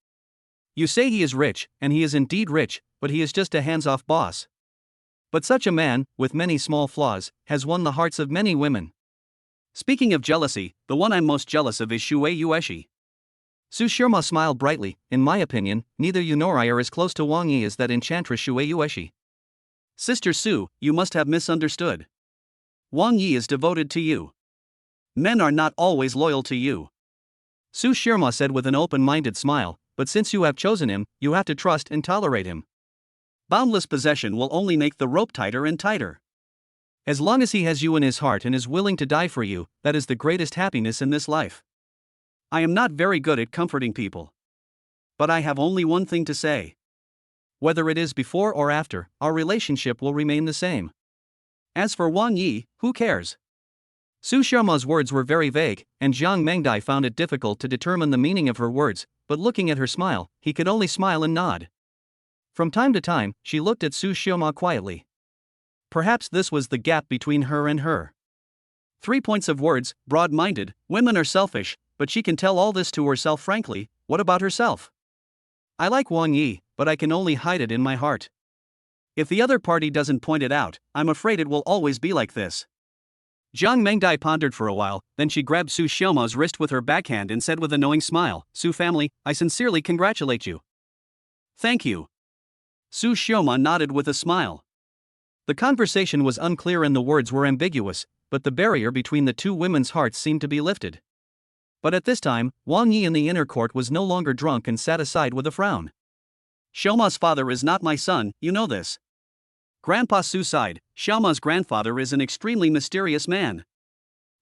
You say he is rich, and he is indeed rich, but he is just a hands-off boss. But such a man, with many small flaws, has won the hearts of many women. Speaking of jealousy, the one I'm most jealous of is Shui Yueshi. Su Xiaoma smiled brightly. In my opinion, neither you nor I are as close to Wang Yi as that enchantress Shui Yueshi. Sister Su, you must have misunderstood. Wang Yi is devoted to you. Men are not always loyal to you. Su Xiaoma said with an open-minded smile, but since you have chosen him, you have to trust and tolerate him. Boundless possession will only make the rope tighter and tighter. As long as he has you in his heart and is willing to die for you, that is the greatest happiness in this life. I am not very good at comforting people. But I have only one thing to say. Whether it is before or after, our relationship will remain the same. As for Wang Yi, who cares? Su Xiaoma's words were very vague, and Jiang Mengdai found it difficult to determine the meaning of her words, but looking at her smile, he could only smile and nod. From time to time, she looked at Su Xiaoma quietly. Perhaps this was the gap between her and her. 3 points of words, broad-minded, women are selfish, but she can tell all this to herself frankly. What about herself? I like Wang Yi, but I can only hide it in my heart. If the other party doesn't point it out, I'm afraid it will always be like this. Jiang Mengdai pondered for a while, then she grabbed Su Xiaoma's wrist with her backhand and said with a knowing smile, Su family, I sincerely congratulate you. Thank you. Su Xiaoma nodded with a smile. The conversation was unclear and the words were ambiguous, but the barrier between the two women's hearts seemed to be lifted. But at this time, Wang Yi in the inner court was no longer drunk and sat aside with a frown. Xiaoma's father is not my son, you know this. Grandpa Su sighed. Xiaoma's grandfather is an extremely mysterious man.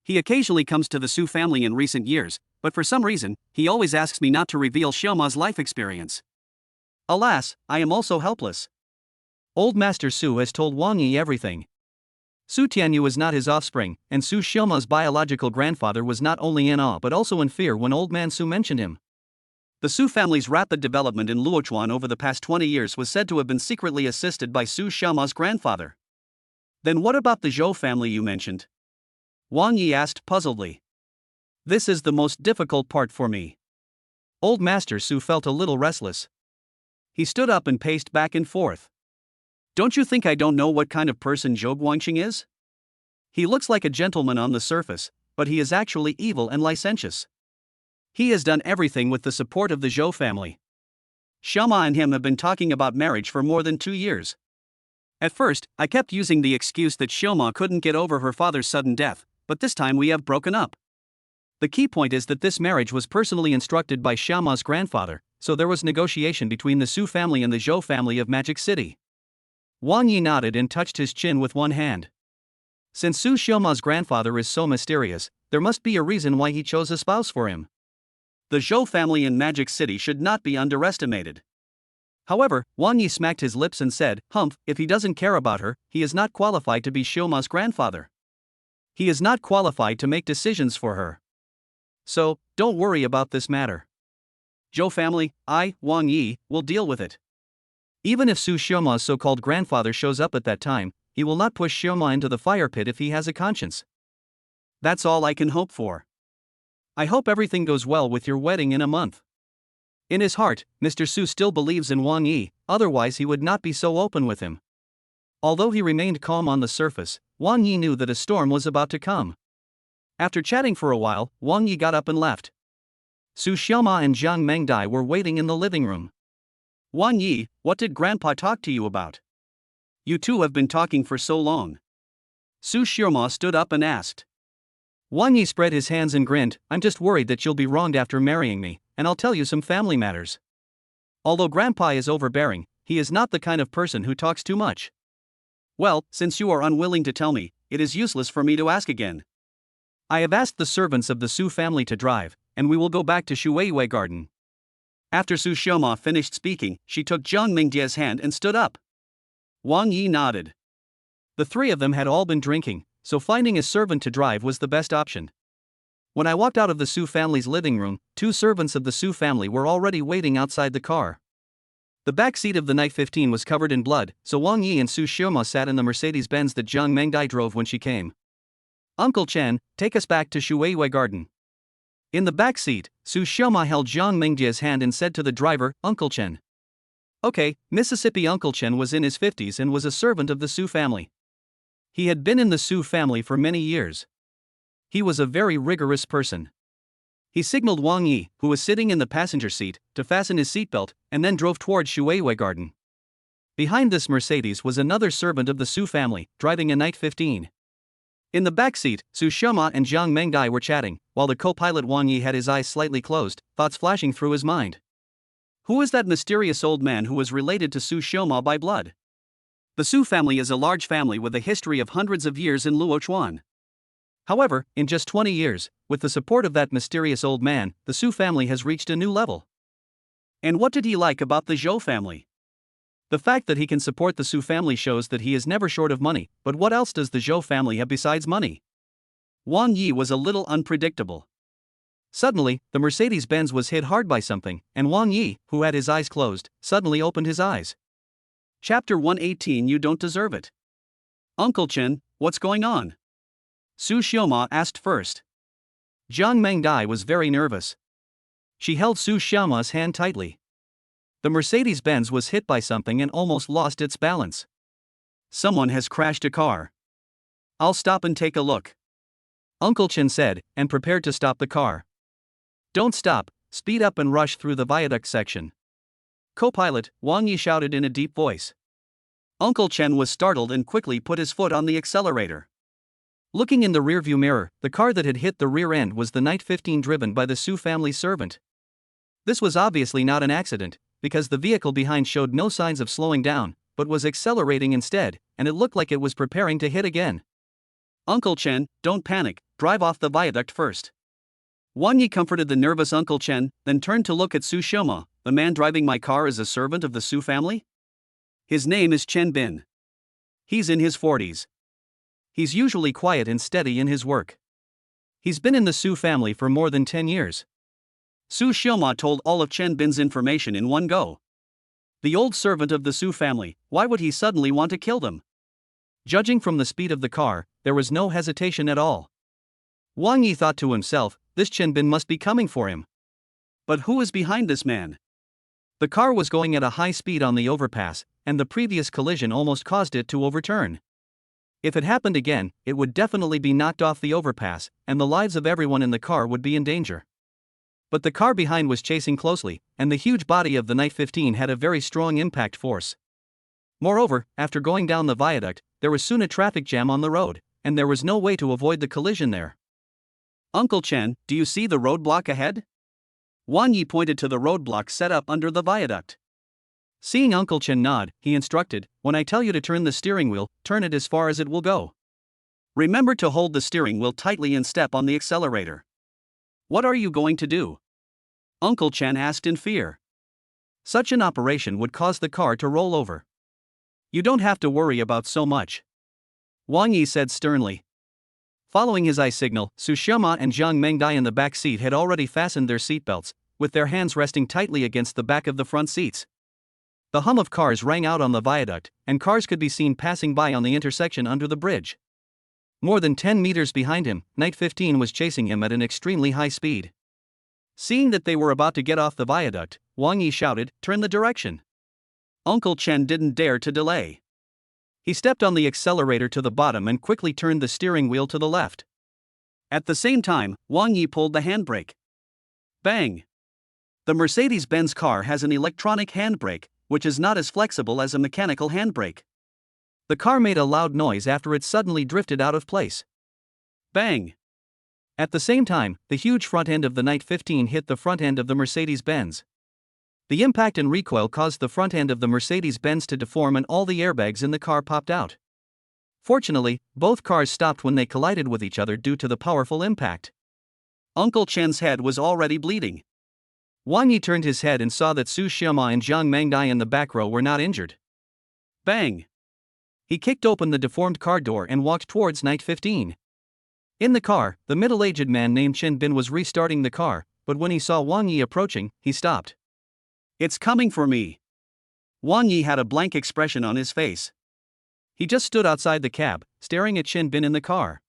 He occasionally comes to the Su family in recent years, but for some reason, he always asks me not to reveal Xiaoma's life experience. Alas, I am also helpless. Old Master Su has told Wang Yi everything. Su Tianyu is not his offspring, and Su Xiaoma's biological grandfather was not only in awe but also in fear when Old Man Su mentioned him. The Su family's rapid development in Luochuan over the past 20 years was said to have been secretly assisted by Su Xiaoma's grandfather. Then what about the Zhou family you mentioned? Wang Yi asked puzzledly. This is the most difficult part for me. Old Master Su felt a little restless. He stood up and paced back and forth. Don't you think I don't know what kind of person Zhou Guangqing is? He looks like a gentleman on the surface, but he is actually evil and licentious. He has done everything with the support of the Zhou family. Xiaoma and him have been talking about marriage for more than 2 years. At first, I kept using the excuse that Xiaoma couldn't get over her father's sudden death, but this time we have broken up. The key point is that this marriage was personally instructed by Xiaoma's grandfather, so there was negotiation between the Su family and the Zhou family of Magic City. Wang Yi nodded and touched his chin with one hand. Since Su Xiaoma's grandfather is so mysterious, there must be a reason why he chose a spouse for him. The Zhou family in Magic City should not be underestimated. However, Wang Yi smacked his lips and said, Humph, if he doesn't care about her, he is not qualified to be Xiaoma's grandfather. He is not qualified to make decisions for her. So, don't worry about this matter. Zhou family, I, Wang Yi, will deal with it. Even if Su Xiaoma's so-called grandfather shows up at that time, he will not push Xiaoma into the fire pit if he has a conscience. That's all I can hope for. I hope everything goes well with your wedding in a month. In his heart, Mr. Su still believes in Wang Yi, otherwise he would not be so open with him. Although he remained calm on the surface, Wang Yi knew that a storm was about to come. After chatting for a while, Wang Yi got up and left. Su Xiaoma and Jiang Mengdai were waiting in the living room. Wang Yi, what did Grandpa talk to you about? You two have been talking for so long. Su Xiaoma stood up and asked. Wang Yi spread his hands and grinned. I'm just worried that you'll be wronged after marrying me, and I'll tell you some family matters. Although Grandpa is overbearing, he is not the kind of person who talks too much. Well, since you are unwilling to tell me, it is useless for me to ask again. I have asked the servants of the Su family to drive, and we will go back to Shuiwei Garden. After Su Xiaoma finished speaking, she took Zhang Mingdia's hand and stood up. Wang Yi nodded. The three of them had all been drinking, so finding a servant to drive was the best option. When I walked out of the Su family's living room, two servants of the Su family were already waiting outside the car. The back seat of the Night 15 was covered in blood, so Wang Yi and Su Xiaoma sat in the Mercedes-Benz that Zhang Mengdai drove when she came. Uncle Chen, take us back to Shuiwei Garden. In the back seat, Su Xiaoma held Zhang Mengdia's hand and said to the driver, Uncle Chen. Okay, Mississippi Uncle Chen was in his 50s and was a servant of the Su family. He had been in the Su family for many years. He was a very rigorous person. He signaled Wang Yi, who was sitting in the passenger seat, to fasten his seatbelt, and then drove towards Shuiwei Garden. Behind this Mercedes was another servant of the Su family, driving a Night 15. In the back seat, Su Xiaoma and Zhang Mengdai were chatting, while the co-pilot Wang Yi had his eyes slightly closed, thoughts flashing through his mind. Who is that mysterious old man who was related to Su Xiaoma by blood? The Su family is a large family with a history of hundreds of years in Luochuan. However, in just 20 years, with the support of that mysterious old man, the Su family has reached a new level. And what did he like about the Zhou family? The fact that he can support the Su family shows that he is never short of money, but what else does the Zhou family have besides money? Wang Yi was a little unpredictable. Suddenly, the Mercedes-Benz was hit hard by something, and Wang Yi, who had his eyes closed, suddenly opened his eyes. Chapter 118 You Don't Deserve It. Uncle Chen, what's going on? Su Xiaoma asked first. Zhang Mengdai was very nervous. She held Su Xiaoma's hand tightly. The Mercedes-Benz was hit by something and almost lost its balance. Someone has crashed a car. I'll stop and take a look. Uncle Chen said, and prepared to stop the car. Don't stop, speed up and rush through the viaduct section. Co-pilot, Wang Yi shouted in a deep voice. Uncle Chen was startled and quickly put his foot on the accelerator. Looking in the rearview mirror, the car that had hit the rear end was the Night 15 driven by the Su family's servant. This was obviously not an accident, because the vehicle behind showed no signs of slowing down, but was accelerating instead, and it looked like it was preparing to hit again. Uncle Chen, don't panic, drive off the viaduct first. Wang Yi comforted the nervous Uncle Chen, then turned to look at Su Xiaoma. The man driving my car is a servant of the Su family? His name is Chen Bin. He's in his 40s. He's usually quiet and steady in his work. He's been in the Su family for more than 10 years. Su Xiaoma told all of Chen Bin's information in one go. The old servant of the Su family, why would he suddenly want to kill them? Judging from the speed of the car, there was no hesitation at all. Wang Yi thought to himself, this Chen Bin must be coming for him. But who is behind this man? The car was going at a high speed on the overpass, and the previous collision almost caused it to overturn. If it happened again, it would definitely be knocked off the overpass, and the lives of everyone in the car would be in danger. But the car behind was chasing closely, and the huge body of the Night 15 had a very strong impact force. Moreover, after going down the viaduct, there was soon a traffic jam on the road, and there was no way to avoid the collision there. Uncle Chen, do you see the roadblock ahead? Wang Yi pointed to the roadblock set up under the viaduct. Seeing Uncle Chen nod, he instructed, when I tell you to turn the steering wheel, turn it as far as it will go. Remember to hold the steering wheel tightly and step on the accelerator. What are you going to do? Uncle Chen asked in fear. Such an operation would cause the car to roll over. You don't have to worry about so much. Wang Yi said sternly. Following his eye signal, Su Xiaoma and Zhang Mengdai in the back seat had already fastened their seatbelts, with their hands resting tightly against the back of the front seats. The hum of cars rang out on the viaduct, and cars could be seen passing by on the intersection under the bridge. More than 10 meters behind him, Night 15 was chasing him at an extremely high speed. Seeing that they were about to get off the viaduct, Wang Yi shouted, turn the direction. Uncle Chen didn't dare to delay. He stepped on the accelerator to the bottom and quickly turned the steering wheel to the left. At the same time, Wang Yi pulled the handbrake. Bang! The Mercedes-Benz car has an electronic handbrake, which is not as flexible as a mechanical handbrake. The car made a loud noise after it suddenly drifted out of place. Bang! At the same time, the huge front end of the Knight 15 hit the front end of the Mercedes-Benz. The impact and recoil caused the front end of the Mercedes-Benz to deform and all the airbags in the car popped out. Fortunately, both cars stopped when they collided with each other due to the powerful impact. Uncle Chen's head was already bleeding. Wang Yi turned his head and saw that Su Xiaoma and Jiang Mengdai in the back row were not injured. Bang! He kicked open the deformed car door and walked towards Knight 15. In the car, the middle-aged man named Chen Bin was restarting the car, but when he saw Wang Yi approaching, he stopped. "It's coming for me." Wang Yi had a blank expression on his face. He just stood outside the cab, staring at Chen Bin in the car.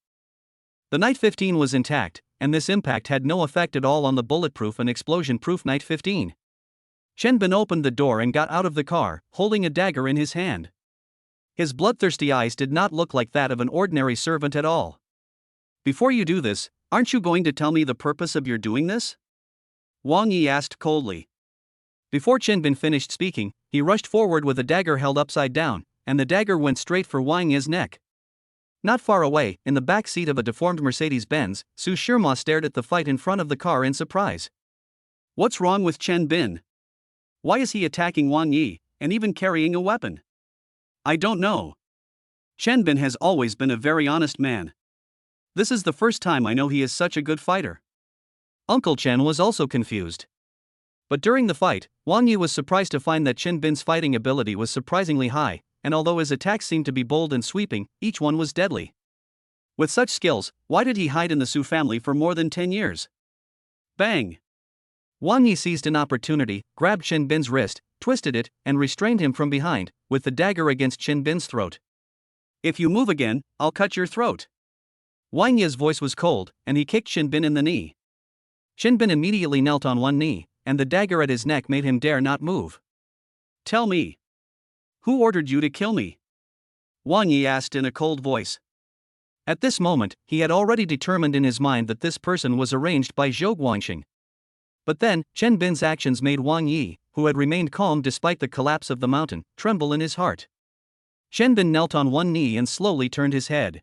The Knight 15 was intact, and this impact had no effect at all on the bulletproof and explosion-proof Knight 15. Chen Bin opened the door and got out of the car, holding a dagger in his hand. His bloodthirsty eyes did not look like that of an ordinary servant at all. "Before you do this, aren't you going to tell me the purpose of your doing this?" Wang Yi asked coldly. Before Chen Bin finished speaking, he rushed forward with a dagger held upside down, and the dagger went straight for Wang Yi's neck. Not far away, in the back seat of a deformed Mercedes-Benz, Su Xiaoma stared at the fight in front of the car in surprise. What's wrong with Chen Bin? Why is he attacking Wang Yi, and even carrying a weapon? I don't know. Chen Bin has always been a very honest man. This is the first time I know he is such a good fighter. Uncle Chen was also confused. But during the fight, Wang Yi was surprised to find that Chen Bin's fighting ability was surprisingly high, and although his attacks seemed to be bold and sweeping, each one was deadly. With such skills, why did he hide in the Su family for more than 10 years? Bang! Wang Yi seized an opportunity, grabbed Chen Bin's wrist, twisted it, and restrained him from behind, with the dagger against Chen Bin's throat. If you move again, I'll cut your throat. Wang Yi's voice was cold, and he kicked Chen Bin in the knee. Chen Bin immediately knelt on one knee, and the dagger at his neck made him dare not move. Tell me. Who ordered you to kill me? Wang Yi asked in a cold voice. At this moment, he had already determined in his mind that this person was arranged by Zhou Guangxing. But then, Chen Bin's actions made Wang Yi, who had remained calm despite the collapse of the mountain, tremble in his heart. Chen Bin knelt on one knee and slowly turned his head.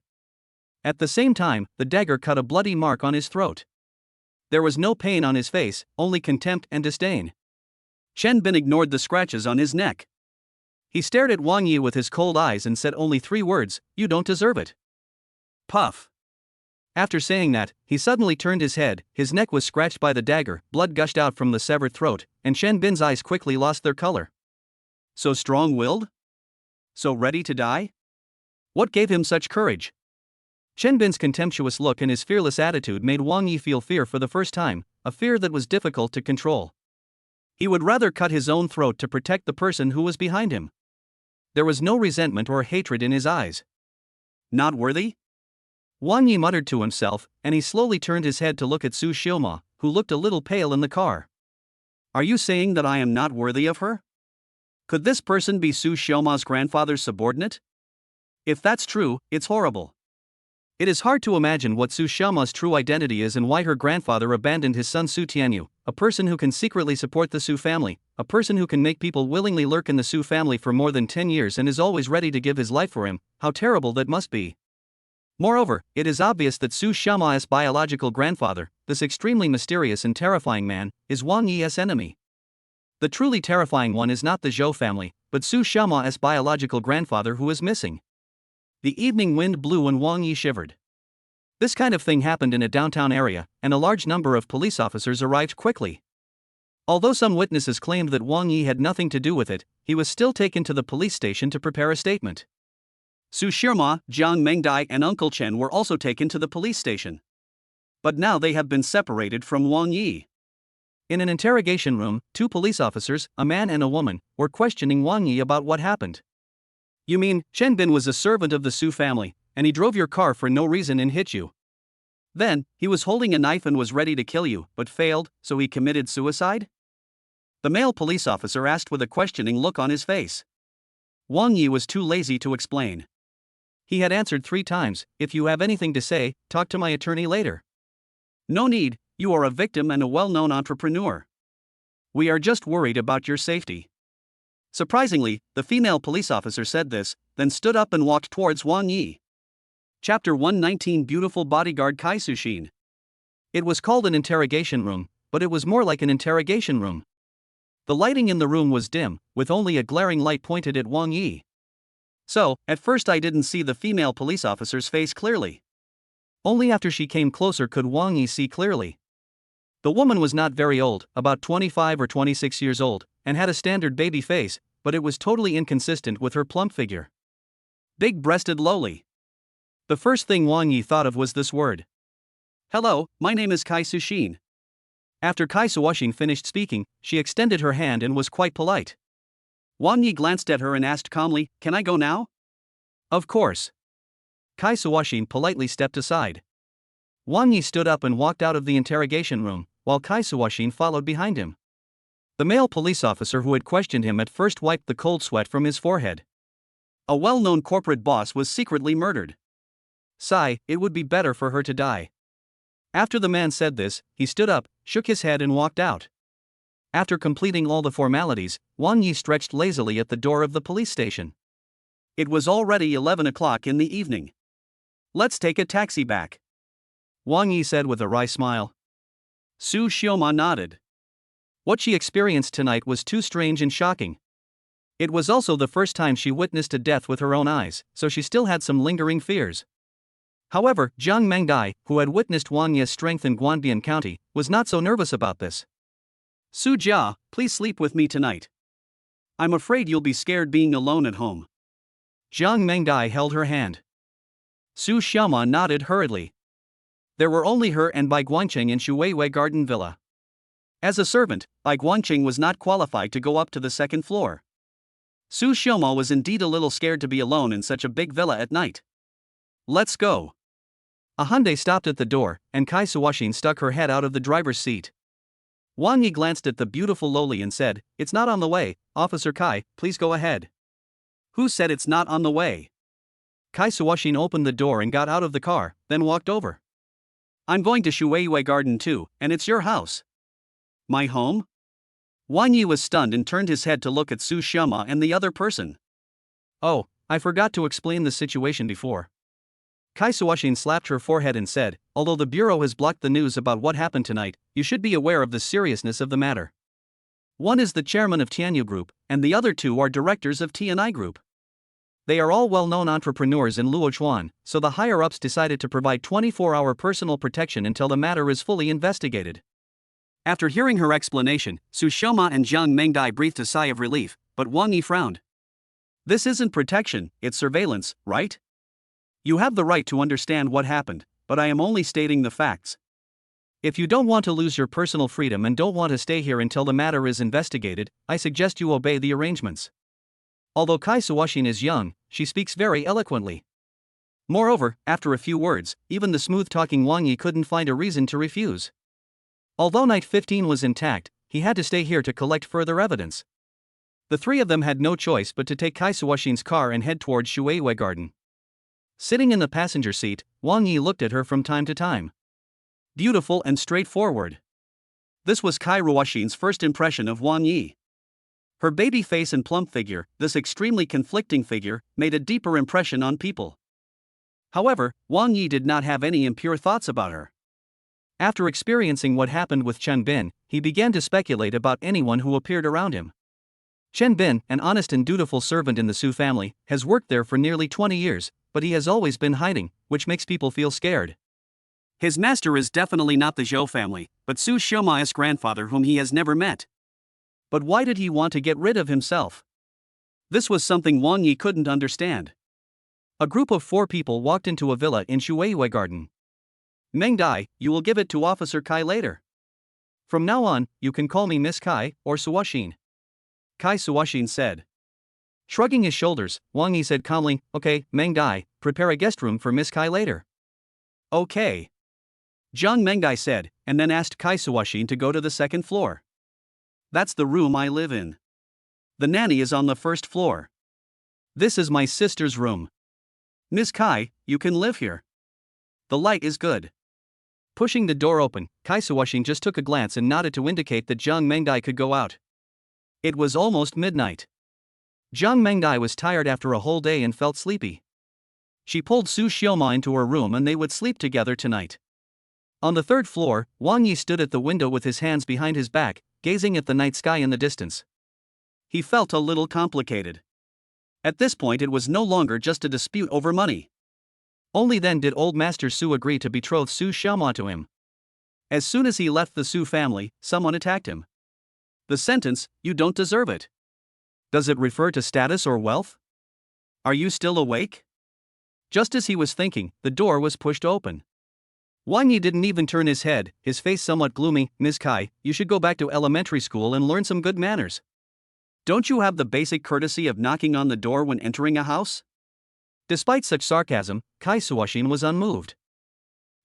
At the same time, the dagger cut a bloody mark on his throat. There was no pain on his face, only contempt and disdain. Chen Bin ignored the scratches on his neck. He stared at Wang Yi with his cold eyes and said only 3 words, "You don't deserve it." Puff. After saying that, he suddenly turned his head, his neck was scratched by the dagger, blood gushed out from the severed throat, and Chen Bin's eyes quickly lost their color. So strong-willed? So ready to die? What gave him such courage? Chen Bin's contemptuous look and his fearless attitude made Wang Yi feel fear for the first time, a fear that was difficult to control. He would rather cut his own throat to protect the person who was behind him. There was no resentment or hatred in his eyes. Not worthy? Wang Yi muttered to himself, and he slowly turned his head to look at Su Xiaoma, who looked a little pale in the car. Are you saying that I am not worthy of her? Could this person be Su Xiaoma's grandfather's subordinate? If that's true, it's horrible. It is hard to imagine what Su Xiaoma's true identity is and why her grandfather abandoned his son Su Tianyu, a person who can secretly support the Su family, a person who can make people willingly lurk in the Su family for more than 10 years and is always ready to give his life for him. How terrible that must be. Moreover, it is obvious that Su Xiaoma's biological grandfather, this extremely mysterious and terrifying man, is Wang Yi's enemy. The truly terrifying one is not the Zhou family, but Su Xiaoma's biological grandfather who is missing. The evening wind blew and Wang Yi shivered. This kind of thing happened in a downtown area, and a large number of police officers arrived quickly. Although some witnesses claimed that Wang Yi had nothing to do with it, he was still taken to the police station to prepare a statement. Su Xiaoma, Jiang Mengdai and Uncle Chen were also taken to the police station. But now they have been separated from Wang Yi. In an interrogation room, 2 police officers, a man and a woman, were questioning Wang Yi about what happened. You mean, Chen Bin was a servant of the Su family, and he drove your car for no reason and hit you? Then, he was holding a knife and was ready to kill you, but failed, so he committed suicide? The male police officer asked with a questioning look on his face. Wang Yi was too lazy to explain. He had answered 3 times, if you have anything to say, talk to my attorney later. No need, you are a victim and a well-known entrepreneur. We are just worried about your safety. Surprisingly, the female police officer said this, then stood up and walked towards Wang Yi. Chapter 119 Beautiful Bodyguard Kai Sushin. It was called an interrogation room, but it was more like an interrogation room. The lighting in the room was dim, with only a glaring light pointed at Wang Yi. So, at first I didn't see the female police officer's face clearly. Only after she came closer could Wang Yi see clearly. The woman was not very old, about 25 or 26 years old, and had a standard baby face, but it was totally inconsistent with her plump figure. Big-breasted lowly. The first thing Wang Yi thought of was this word. "Hello, my name is Kai Sushin." After Kai Suwashin finished speaking, she extended her hand and was quite polite. Wang Yi glanced at her and asked calmly, "Can I go now?" "Of course." Kai Suwashin politely stepped aside. Wang Yi stood up and walked out of the interrogation room, while Kai Suwashin followed behind him. The male police officer who had questioned him at first wiped the cold sweat from his forehead. A well-known corporate boss was secretly murdered. Sigh, it would be better for her to die. After the man said this, he stood up, shook his head and walked out. After completing all the formalities, Wang Yi stretched lazily at the door of the police station. It was already 11 o'clock in the evening. "Let's take a taxi back," Wang Yi said with a wry smile. Su Xioma nodded. What she experienced tonight was too strange and shocking. It was also the first time she witnessed a death with her own eyes, so she still had some lingering fears. However, Jiang Mengdai, who had witnessed Wang Yi's strength in Guanbian County, was not so nervous about this. "Su Jia, please sleep with me tonight. I'm afraid you'll be scared being alone at home." Jiang Mengdai held her hand. Su Xiaoma nodded hurriedly. There were only her and Bai Guanqing in Shuiwei Garden Villa. As a servant, Bai Guanqing was not qualified to go up to the second floor. Su Xiaoma was indeed a little scared to be alone in such a big villa at night. "Let's go." A Hyundai stopped at the door, and Kai Suwashin stuck her head out of the driver's seat. Wang Yi glanced at the beautiful lowly and said, "It's not on the way, Officer Kai, please go ahead." "Who said it's not on the way?" Kai Suwashin opened the door and got out of the car, then walked over. "I'm going to Shuiwei Garden too, and it's your house." "My home?" Wang Yi was stunned and turned his head to look at Su Xiaoma and the other person. "Oh, I forgot to explain the situation before." Kai Suwashin slapped her forehead and said, "Although the bureau has blocked the news about what happened tonight, you should be aware of the seriousness of the matter. One is the chairman of Tana Group, and the other two are directors of Tana Group. They are all well-known entrepreneurs in Luochuan, so the higher-ups decided to provide 24-hour personal protection until the matter is fully investigated." After hearing her explanation, Su Xiaoma and Jiang Mengdai breathed a sigh of relief, but Wang Yi frowned. "This isn't protection, it's surveillance, right? You have the right to understand what happened, but I am only stating the facts. If you don't want to lose your personal freedom and don't want to stay here until the matter is investigated, I suggest you obey the arrangements." Although Kai Suwashin is young, she speaks very eloquently. Moreover, after a few words, even the smooth-talking Wang Yi couldn't find a reason to refuse. Although Night 15 was intact, he had to stay here to collect further evidence. The three of them had no choice but to take Kai Suwashin's car and head towards Shuiwei Garden. Sitting in the passenger seat, Wang Yi looked at her from time to time. Beautiful and straightforward. This was Kai Suwashin's first impression of Wang Yi. Her baby face and plump figure, this extremely conflicting figure, made a deeper impression on people. However, Wang Yi did not have any impure thoughts about her. After experiencing what happened with Chen Bin, he began to speculate about anyone who appeared around him. Chen Bin, an honest and dutiful servant in the Su family, has worked there for nearly 20 years, but he has always been hiding, which makes people feel scared. His master is definitely not the Zhou family, but Su Xiaoma's grandfather whom he has never met. But why did he want to get rid of himself? This was something Wang Yi couldn't understand. A group of 4 people walked into a villa in Shuiwei Garden. "Mengdai, you will give it to Officer Kai later. From now on, you can call me Miss Kai or Suwashin," Kai Suwashin said. Shrugging his shoulders, Wang Yi said calmly, "Okay, Mengdai, prepare a guest room for Miss Kai later." "Okay," Jiang Mengdai said, and then asked Kai Suwashin to go to the second floor. "That's the room I live in. The nanny is on the first floor. This is my sister's room. Miss Kai, you can live here. The light is good." Pushing the door open, Kai Suwashin just took a glance and nodded to indicate that Jiang Mengdai could go out. It was almost midnight. Jiang Mengdai was tired after a whole day and felt sleepy. She pulled Su Xiaoma into her room and they would sleep together tonight. On the third floor, Wang Yi stood at the window with his hands behind his back, gazing at the night sky in the distance. He felt a little complicated. At this point, it was no longer just a dispute over money. Only then did old Master Su agree to betroth Su Xiaoma to him. As soon as he left the Su family, someone attacked him. The sentence, "You don't deserve it." Does it refer to status or wealth? Are you still awake? Just as he was thinking, the door was pushed open. Wang Yi didn't even turn his head, his face somewhat gloomy. "Ms. Kai, you should go back to elementary school and learn some good manners. Don't you have the basic courtesy of knocking on the door when entering a house?" Despite such sarcasm, Kai Suoshin was unmoved.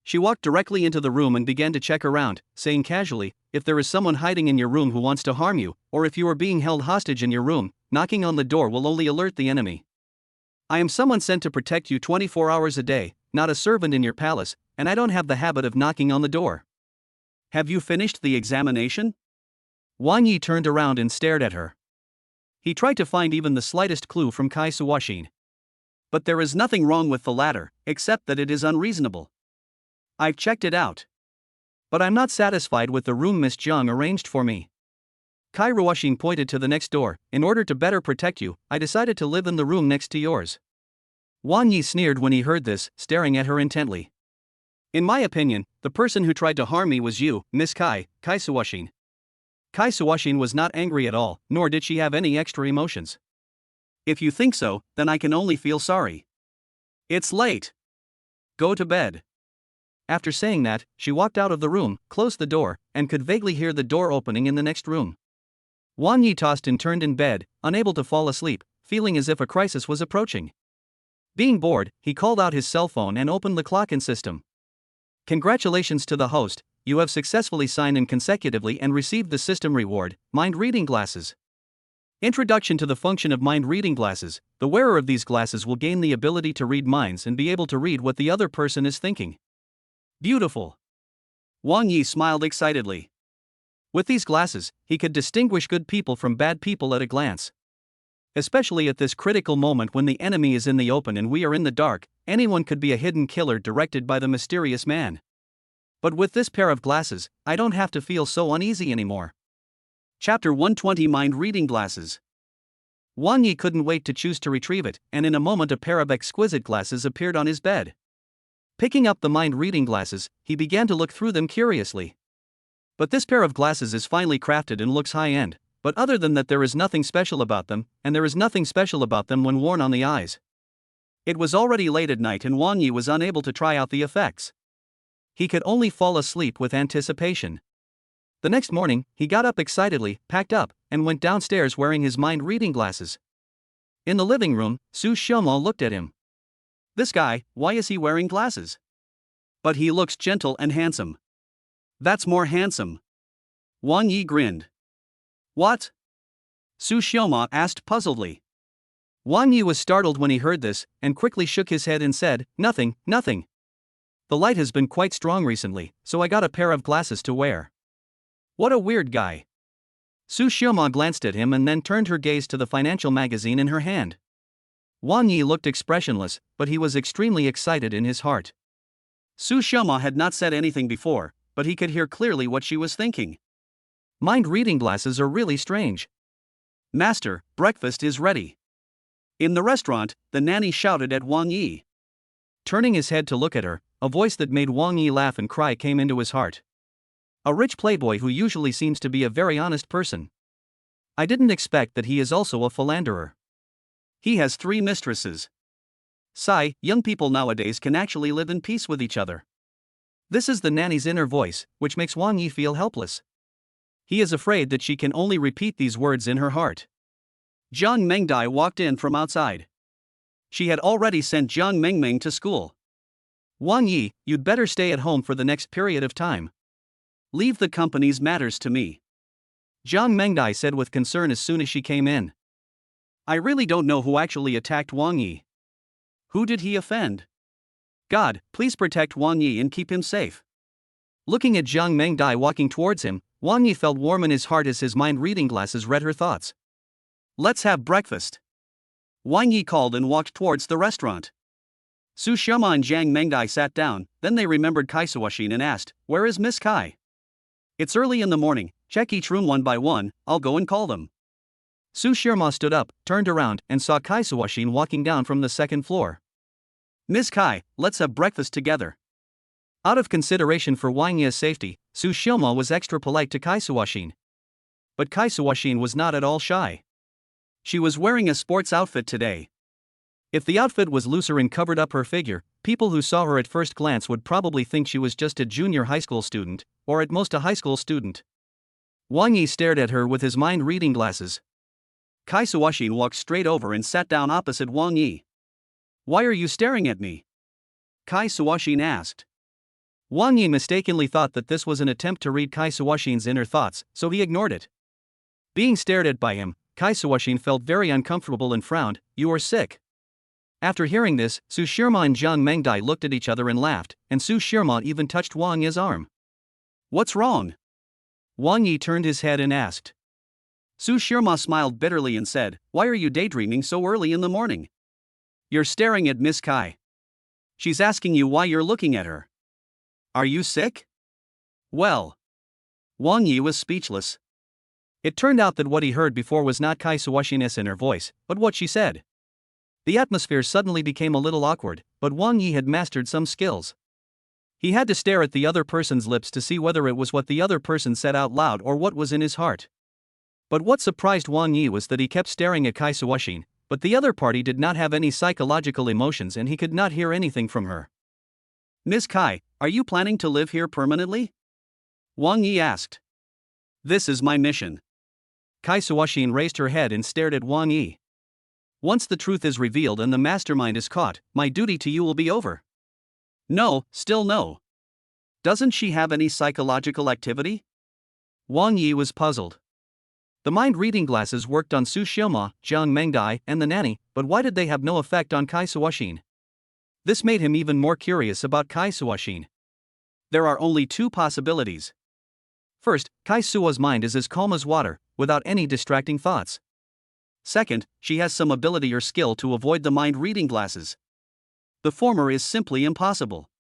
She walked directly into the room and began to check around, saying casually, "If there is someone hiding in your room who wants to harm you, or if you are being held hostage in your room, knocking on the door will only alert the enemy. I am someone sent to protect you 24 hours a day, not a servant in your palace, and I don't have the habit of knocking on the door. Have you finished the examination?" Wang Yi turned around and stared at her. He tried to find even the slightest clue from Kai Suoshin. But there is nothing wrong with the latter, except that it is unreasonable. I've checked it out. But I'm not satisfied with the room Miss Jiang arranged for me. Kai Suoshin pointed to the next door. "In order to better protect you, I decided to live in the room next to yours." Wang Yi sneered when he heard this, staring at her intently. "In my opinion, the person who tried to harm me was you, Miss Kai Suoshin." Kai Suoshin was not angry at all, nor did she have any extra emotions. "If you think so, then I can only feel sorry. It's late. Go to bed." After saying that, she walked out of the room, closed the door, and could vaguely hear the door opening in the next room. Wang Yi tossed and turned in bed, unable to fall asleep, feeling as if a crisis was approaching. Being bored, he called out his cell phone and opened the clock-in system. "Congratulations to the host, you have successfully signed in consecutively and received the system reward, mind reading glasses. Introduction to the function of mind reading glasses. The wearer of these glasses will gain the ability to read minds and be able to read what the other person is thinking." Beautiful. Wang Yi smiled excitedly. With these glasses, he could distinguish good people from bad people at a glance. Especially at this critical moment when the enemy is in the open and we are in the dark, anyone could be a hidden killer directed by the mysterious man. But with this pair of glasses, I don't have to feel so uneasy anymore. Chapter 120 Mind Reading Glasses. Wang Yi couldn't wait to choose to retrieve it, and in a moment a pair of exquisite glasses appeared on his bed. Picking up the mind reading glasses, he began to look through them curiously. But this pair of glasses is finely crafted and looks high-end, but other than that there is nothing special about them, and there is nothing special about them when worn on the eyes. It was already late at night and Wang Yi was unable to try out the effects. He could only fall asleep with anticipation. The next morning, he got up excitedly, packed up, and went downstairs wearing his mind reading glasses. In the living room, Su Xiaoma looked at him. "This guy, why is he wearing glasses? But he looks gentle and handsome." "That's more handsome." Wang Yi grinned. "What?" Su Xiaoma asked puzzledly. Wang Yi was startled when he heard this, and quickly shook his head and said, Nothing. The light has been quite strong recently, so I got a pair of glasses to wear." "What a weird guy." Su Xiaoma glanced at him and then turned her gaze to the financial magazine in her hand. Wang Yi looked expressionless, but he was extremely excited in his heart. Su Xiaoma had not said anything before, but he could hear clearly what she was thinking. Mind reading glasses are really strange. "Master, breakfast is ready." In the restaurant, the nanny shouted at Wang Yi. Turning his head to look at her, a voice that made Wang Yi laugh and cry came into his heart. A rich playboy who usually seems to be a very honest person. I didn't expect that he is also a philanderer. He has 3 mistresses. Sigh, young people nowadays can actually live in peace with each other. This is the nanny's inner voice, which makes Wang Yi feel helpless. He is afraid that she can only repeat these words in her heart. Jiang Mengdai walked in from outside. She had already sent Jiang Mengmeng to school. "Wang Yi, you'd better stay at home for the next period of time. Leave the company's matters to me," Jiang Mengdai said with concern as soon as she came in. "I really don't know who actually attacked Wang Yi. Who did he offend? God, please protect Wang Yi and keep him safe." Looking at Jiang Mengdai walking towards him, Wang Yi felt warm in his heart as his mind-reading glasses read her thoughts. "Let's have breakfast," Wang Yi called and walked towards the restaurant. Su Xiaoma and Jiang Mengdai sat down, then they remembered Kai Suoshin and asked, "Where is Miss Kai?" "It's early in the morning, check each room one by one, I'll go and call them." Su Xiaoma stood up, turned around, and saw Kai Suoshin walking down from the second floor. "Miss Kai, let's have breakfast together." Out of consideration for Wang Yi's safety, Su Xiaoma was extra polite to Kai Suoshin. But Kai Suoshin was not at all shy. She was wearing a sports outfit today. If the outfit was looser and covered up her figure, people who saw her at first glance would probably think she was just a junior high school student, or at most a high school student. Wang Yi stared at her with his mind-reading glasses. Kai Suoshin walked straight over and sat down opposite Wang Yi. "Why are you staring at me?" Kai Suoshin asked. Wang Yi mistakenly thought that this was an attempt to read Kai Suoshin's inner thoughts, so he ignored it. Being stared at by him, Kai Suoshin felt very uncomfortable and frowned. "You are sick." After hearing this, Su Xiaoma and Jiang Mengdai looked at each other and laughed, and Su Xiaoma even touched Wang Yi's arm. "What's wrong?" Wang Yi turned his head and asked. Su Xiaoma smiled bitterly and said, "Why are you daydreaming so early in the morning? You're staring at Miss Kai. She's asking you why you're looking at her. Are you sick?" Well. Wang Yi was speechless. It turned out that what he heard before was not Kai Suoshin's inner voice, but what she said. The atmosphere suddenly became a little awkward, but Wang Yi had mastered some skills. He had to stare at the other person's lips to see whether it was what the other person said out loud or what was in his heart. But what surprised Wang Yi was that he kept staring at Kai Suoshin, but the other party did not have any psychological emotions and he could not hear anything from her. "Miss Kai, are you planning to live here permanently?" Wang Yi asked. "This is my mission." Kai Suoshin raised her head and stared at Wang Yi. "Once the truth is revealed and the mastermind is caught, my duty to you will be over." "No, still no. Doesn't she have any psychological activity?" Wang Yi was puzzled. The mind-reading glasses worked on Su Xiaoma, Jiang Mengdai, and the nanny, but why did they have no effect on Kai Suoshin? This made him even more curious about Kai Suoshin. There are only two possibilities. First, Kai Suo's mind is as calm as water, without any distracting thoughts. Second, she has some ability or skill to avoid the mind-reading glasses. The former is simply impossible.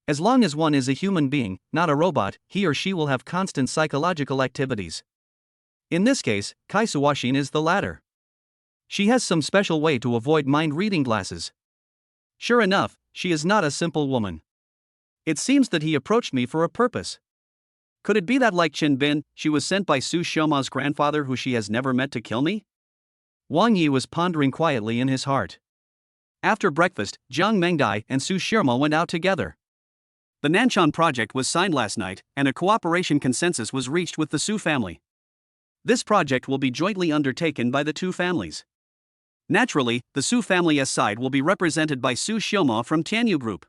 As long as one is a human being, not a robot, he or she will have constant psychological activities. In this case, Kai Suoshin is the latter. She has some special way to avoid mind-reading glasses. Sure enough, she is not a simple woman. It seems that he approached me for a purpose. Could it be that, like Qin Bin, she was sent by Su Xiaoma's grandfather who she has never met to kill me? Wang Yi was pondering quietly in his heart. After breakfast, Jiang Mengdai and Su Xiaoma went out together. The Nanshan project was signed last night, and a cooperation consensus was reached with the Su family. This project will be jointly undertaken by the two families. Naturally, the Su family's side will be represented by Su Xiaoma from Tana Group.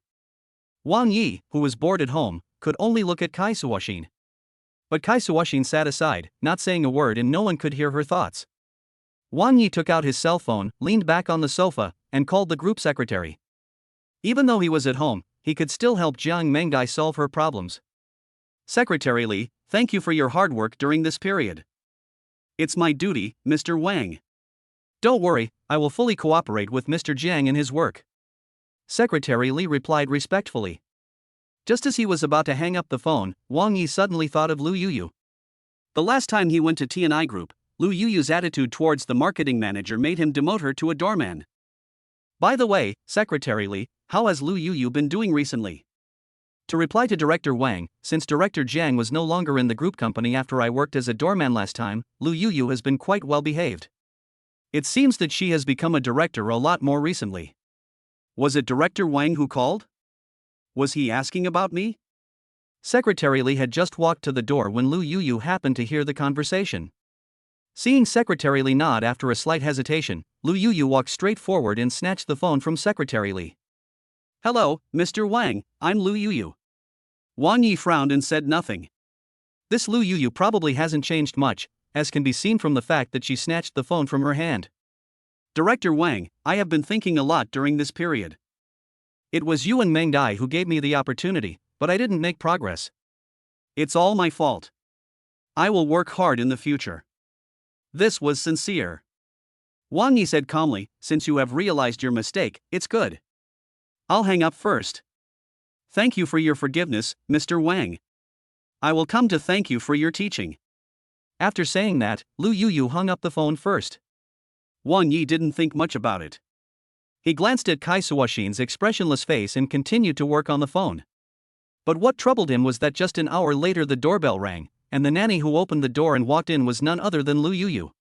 Wang Yi, who was bored at home, could only look at Kai Suoshin. But Kai Suoshin sat aside, not saying a word, and no one could hear her thoughts. Wang Yi took out his cell phone, leaned back on the sofa, and called the group secretary. Even though he was at home, he could still help Jiang Mengdai solve her problems. "Secretary Li, thank you for your hard work during this period. It's my duty, Mr. Wang. Don't worry, I will fully cooperate with Mr. Jiang in his work." Secretary Li replied respectfully. Just as he was about to hang up the phone, Wang Yi suddenly thought of Lu Yuyu. The last time he went to Tana Group, Lu Yuyu's attitude towards the marketing manager made him demote her to a doorman. "By the way, Secretary Li, how has Lu Yuyu been doing recently?" To reply to Director Wang, since Director Jiang was no longer in the group company after I worked as a doorman last time, Lu Yuyu has been quite well behaved. It seems that she has become a director a lot more recently. Was it Director Wang who called? Was he asking about me? Secretary Li had just walked to the door when Lu Yuyu happened to hear the conversation. Seeing Secretary Li nod after a slight hesitation, Lu Yuyu walked straight forward and snatched the phone from Secretary Li. "Hello, Mr. Wang, I'm Lu Yuyu." Wang Yi frowned and said nothing. This Lu Yuyu probably hasn't changed much, as can be seen from the fact that she snatched the phone from her hand. "Director Wang, I have been thinking a lot during this period. It was you and Meng Dai who gave me the opportunity, but I didn't make progress. It's all my fault. I will work hard in the future." This was sincere. Wang Yi said calmly, "Since you have realized your mistake, it's good. I'll hang up first. Thank you for your forgiveness, Mr. Wang. I will come to thank you for your teaching. After saying that, Lu Yuyu hung up the phone first. Wang Yi didn't think much about it. He glanced at Kai Suoshin's expressionless face and continued to work on the phone. But what troubled him was that just an hour later the doorbell rang, and the nanny who opened the door and walked in was none other than Lu Yuyu.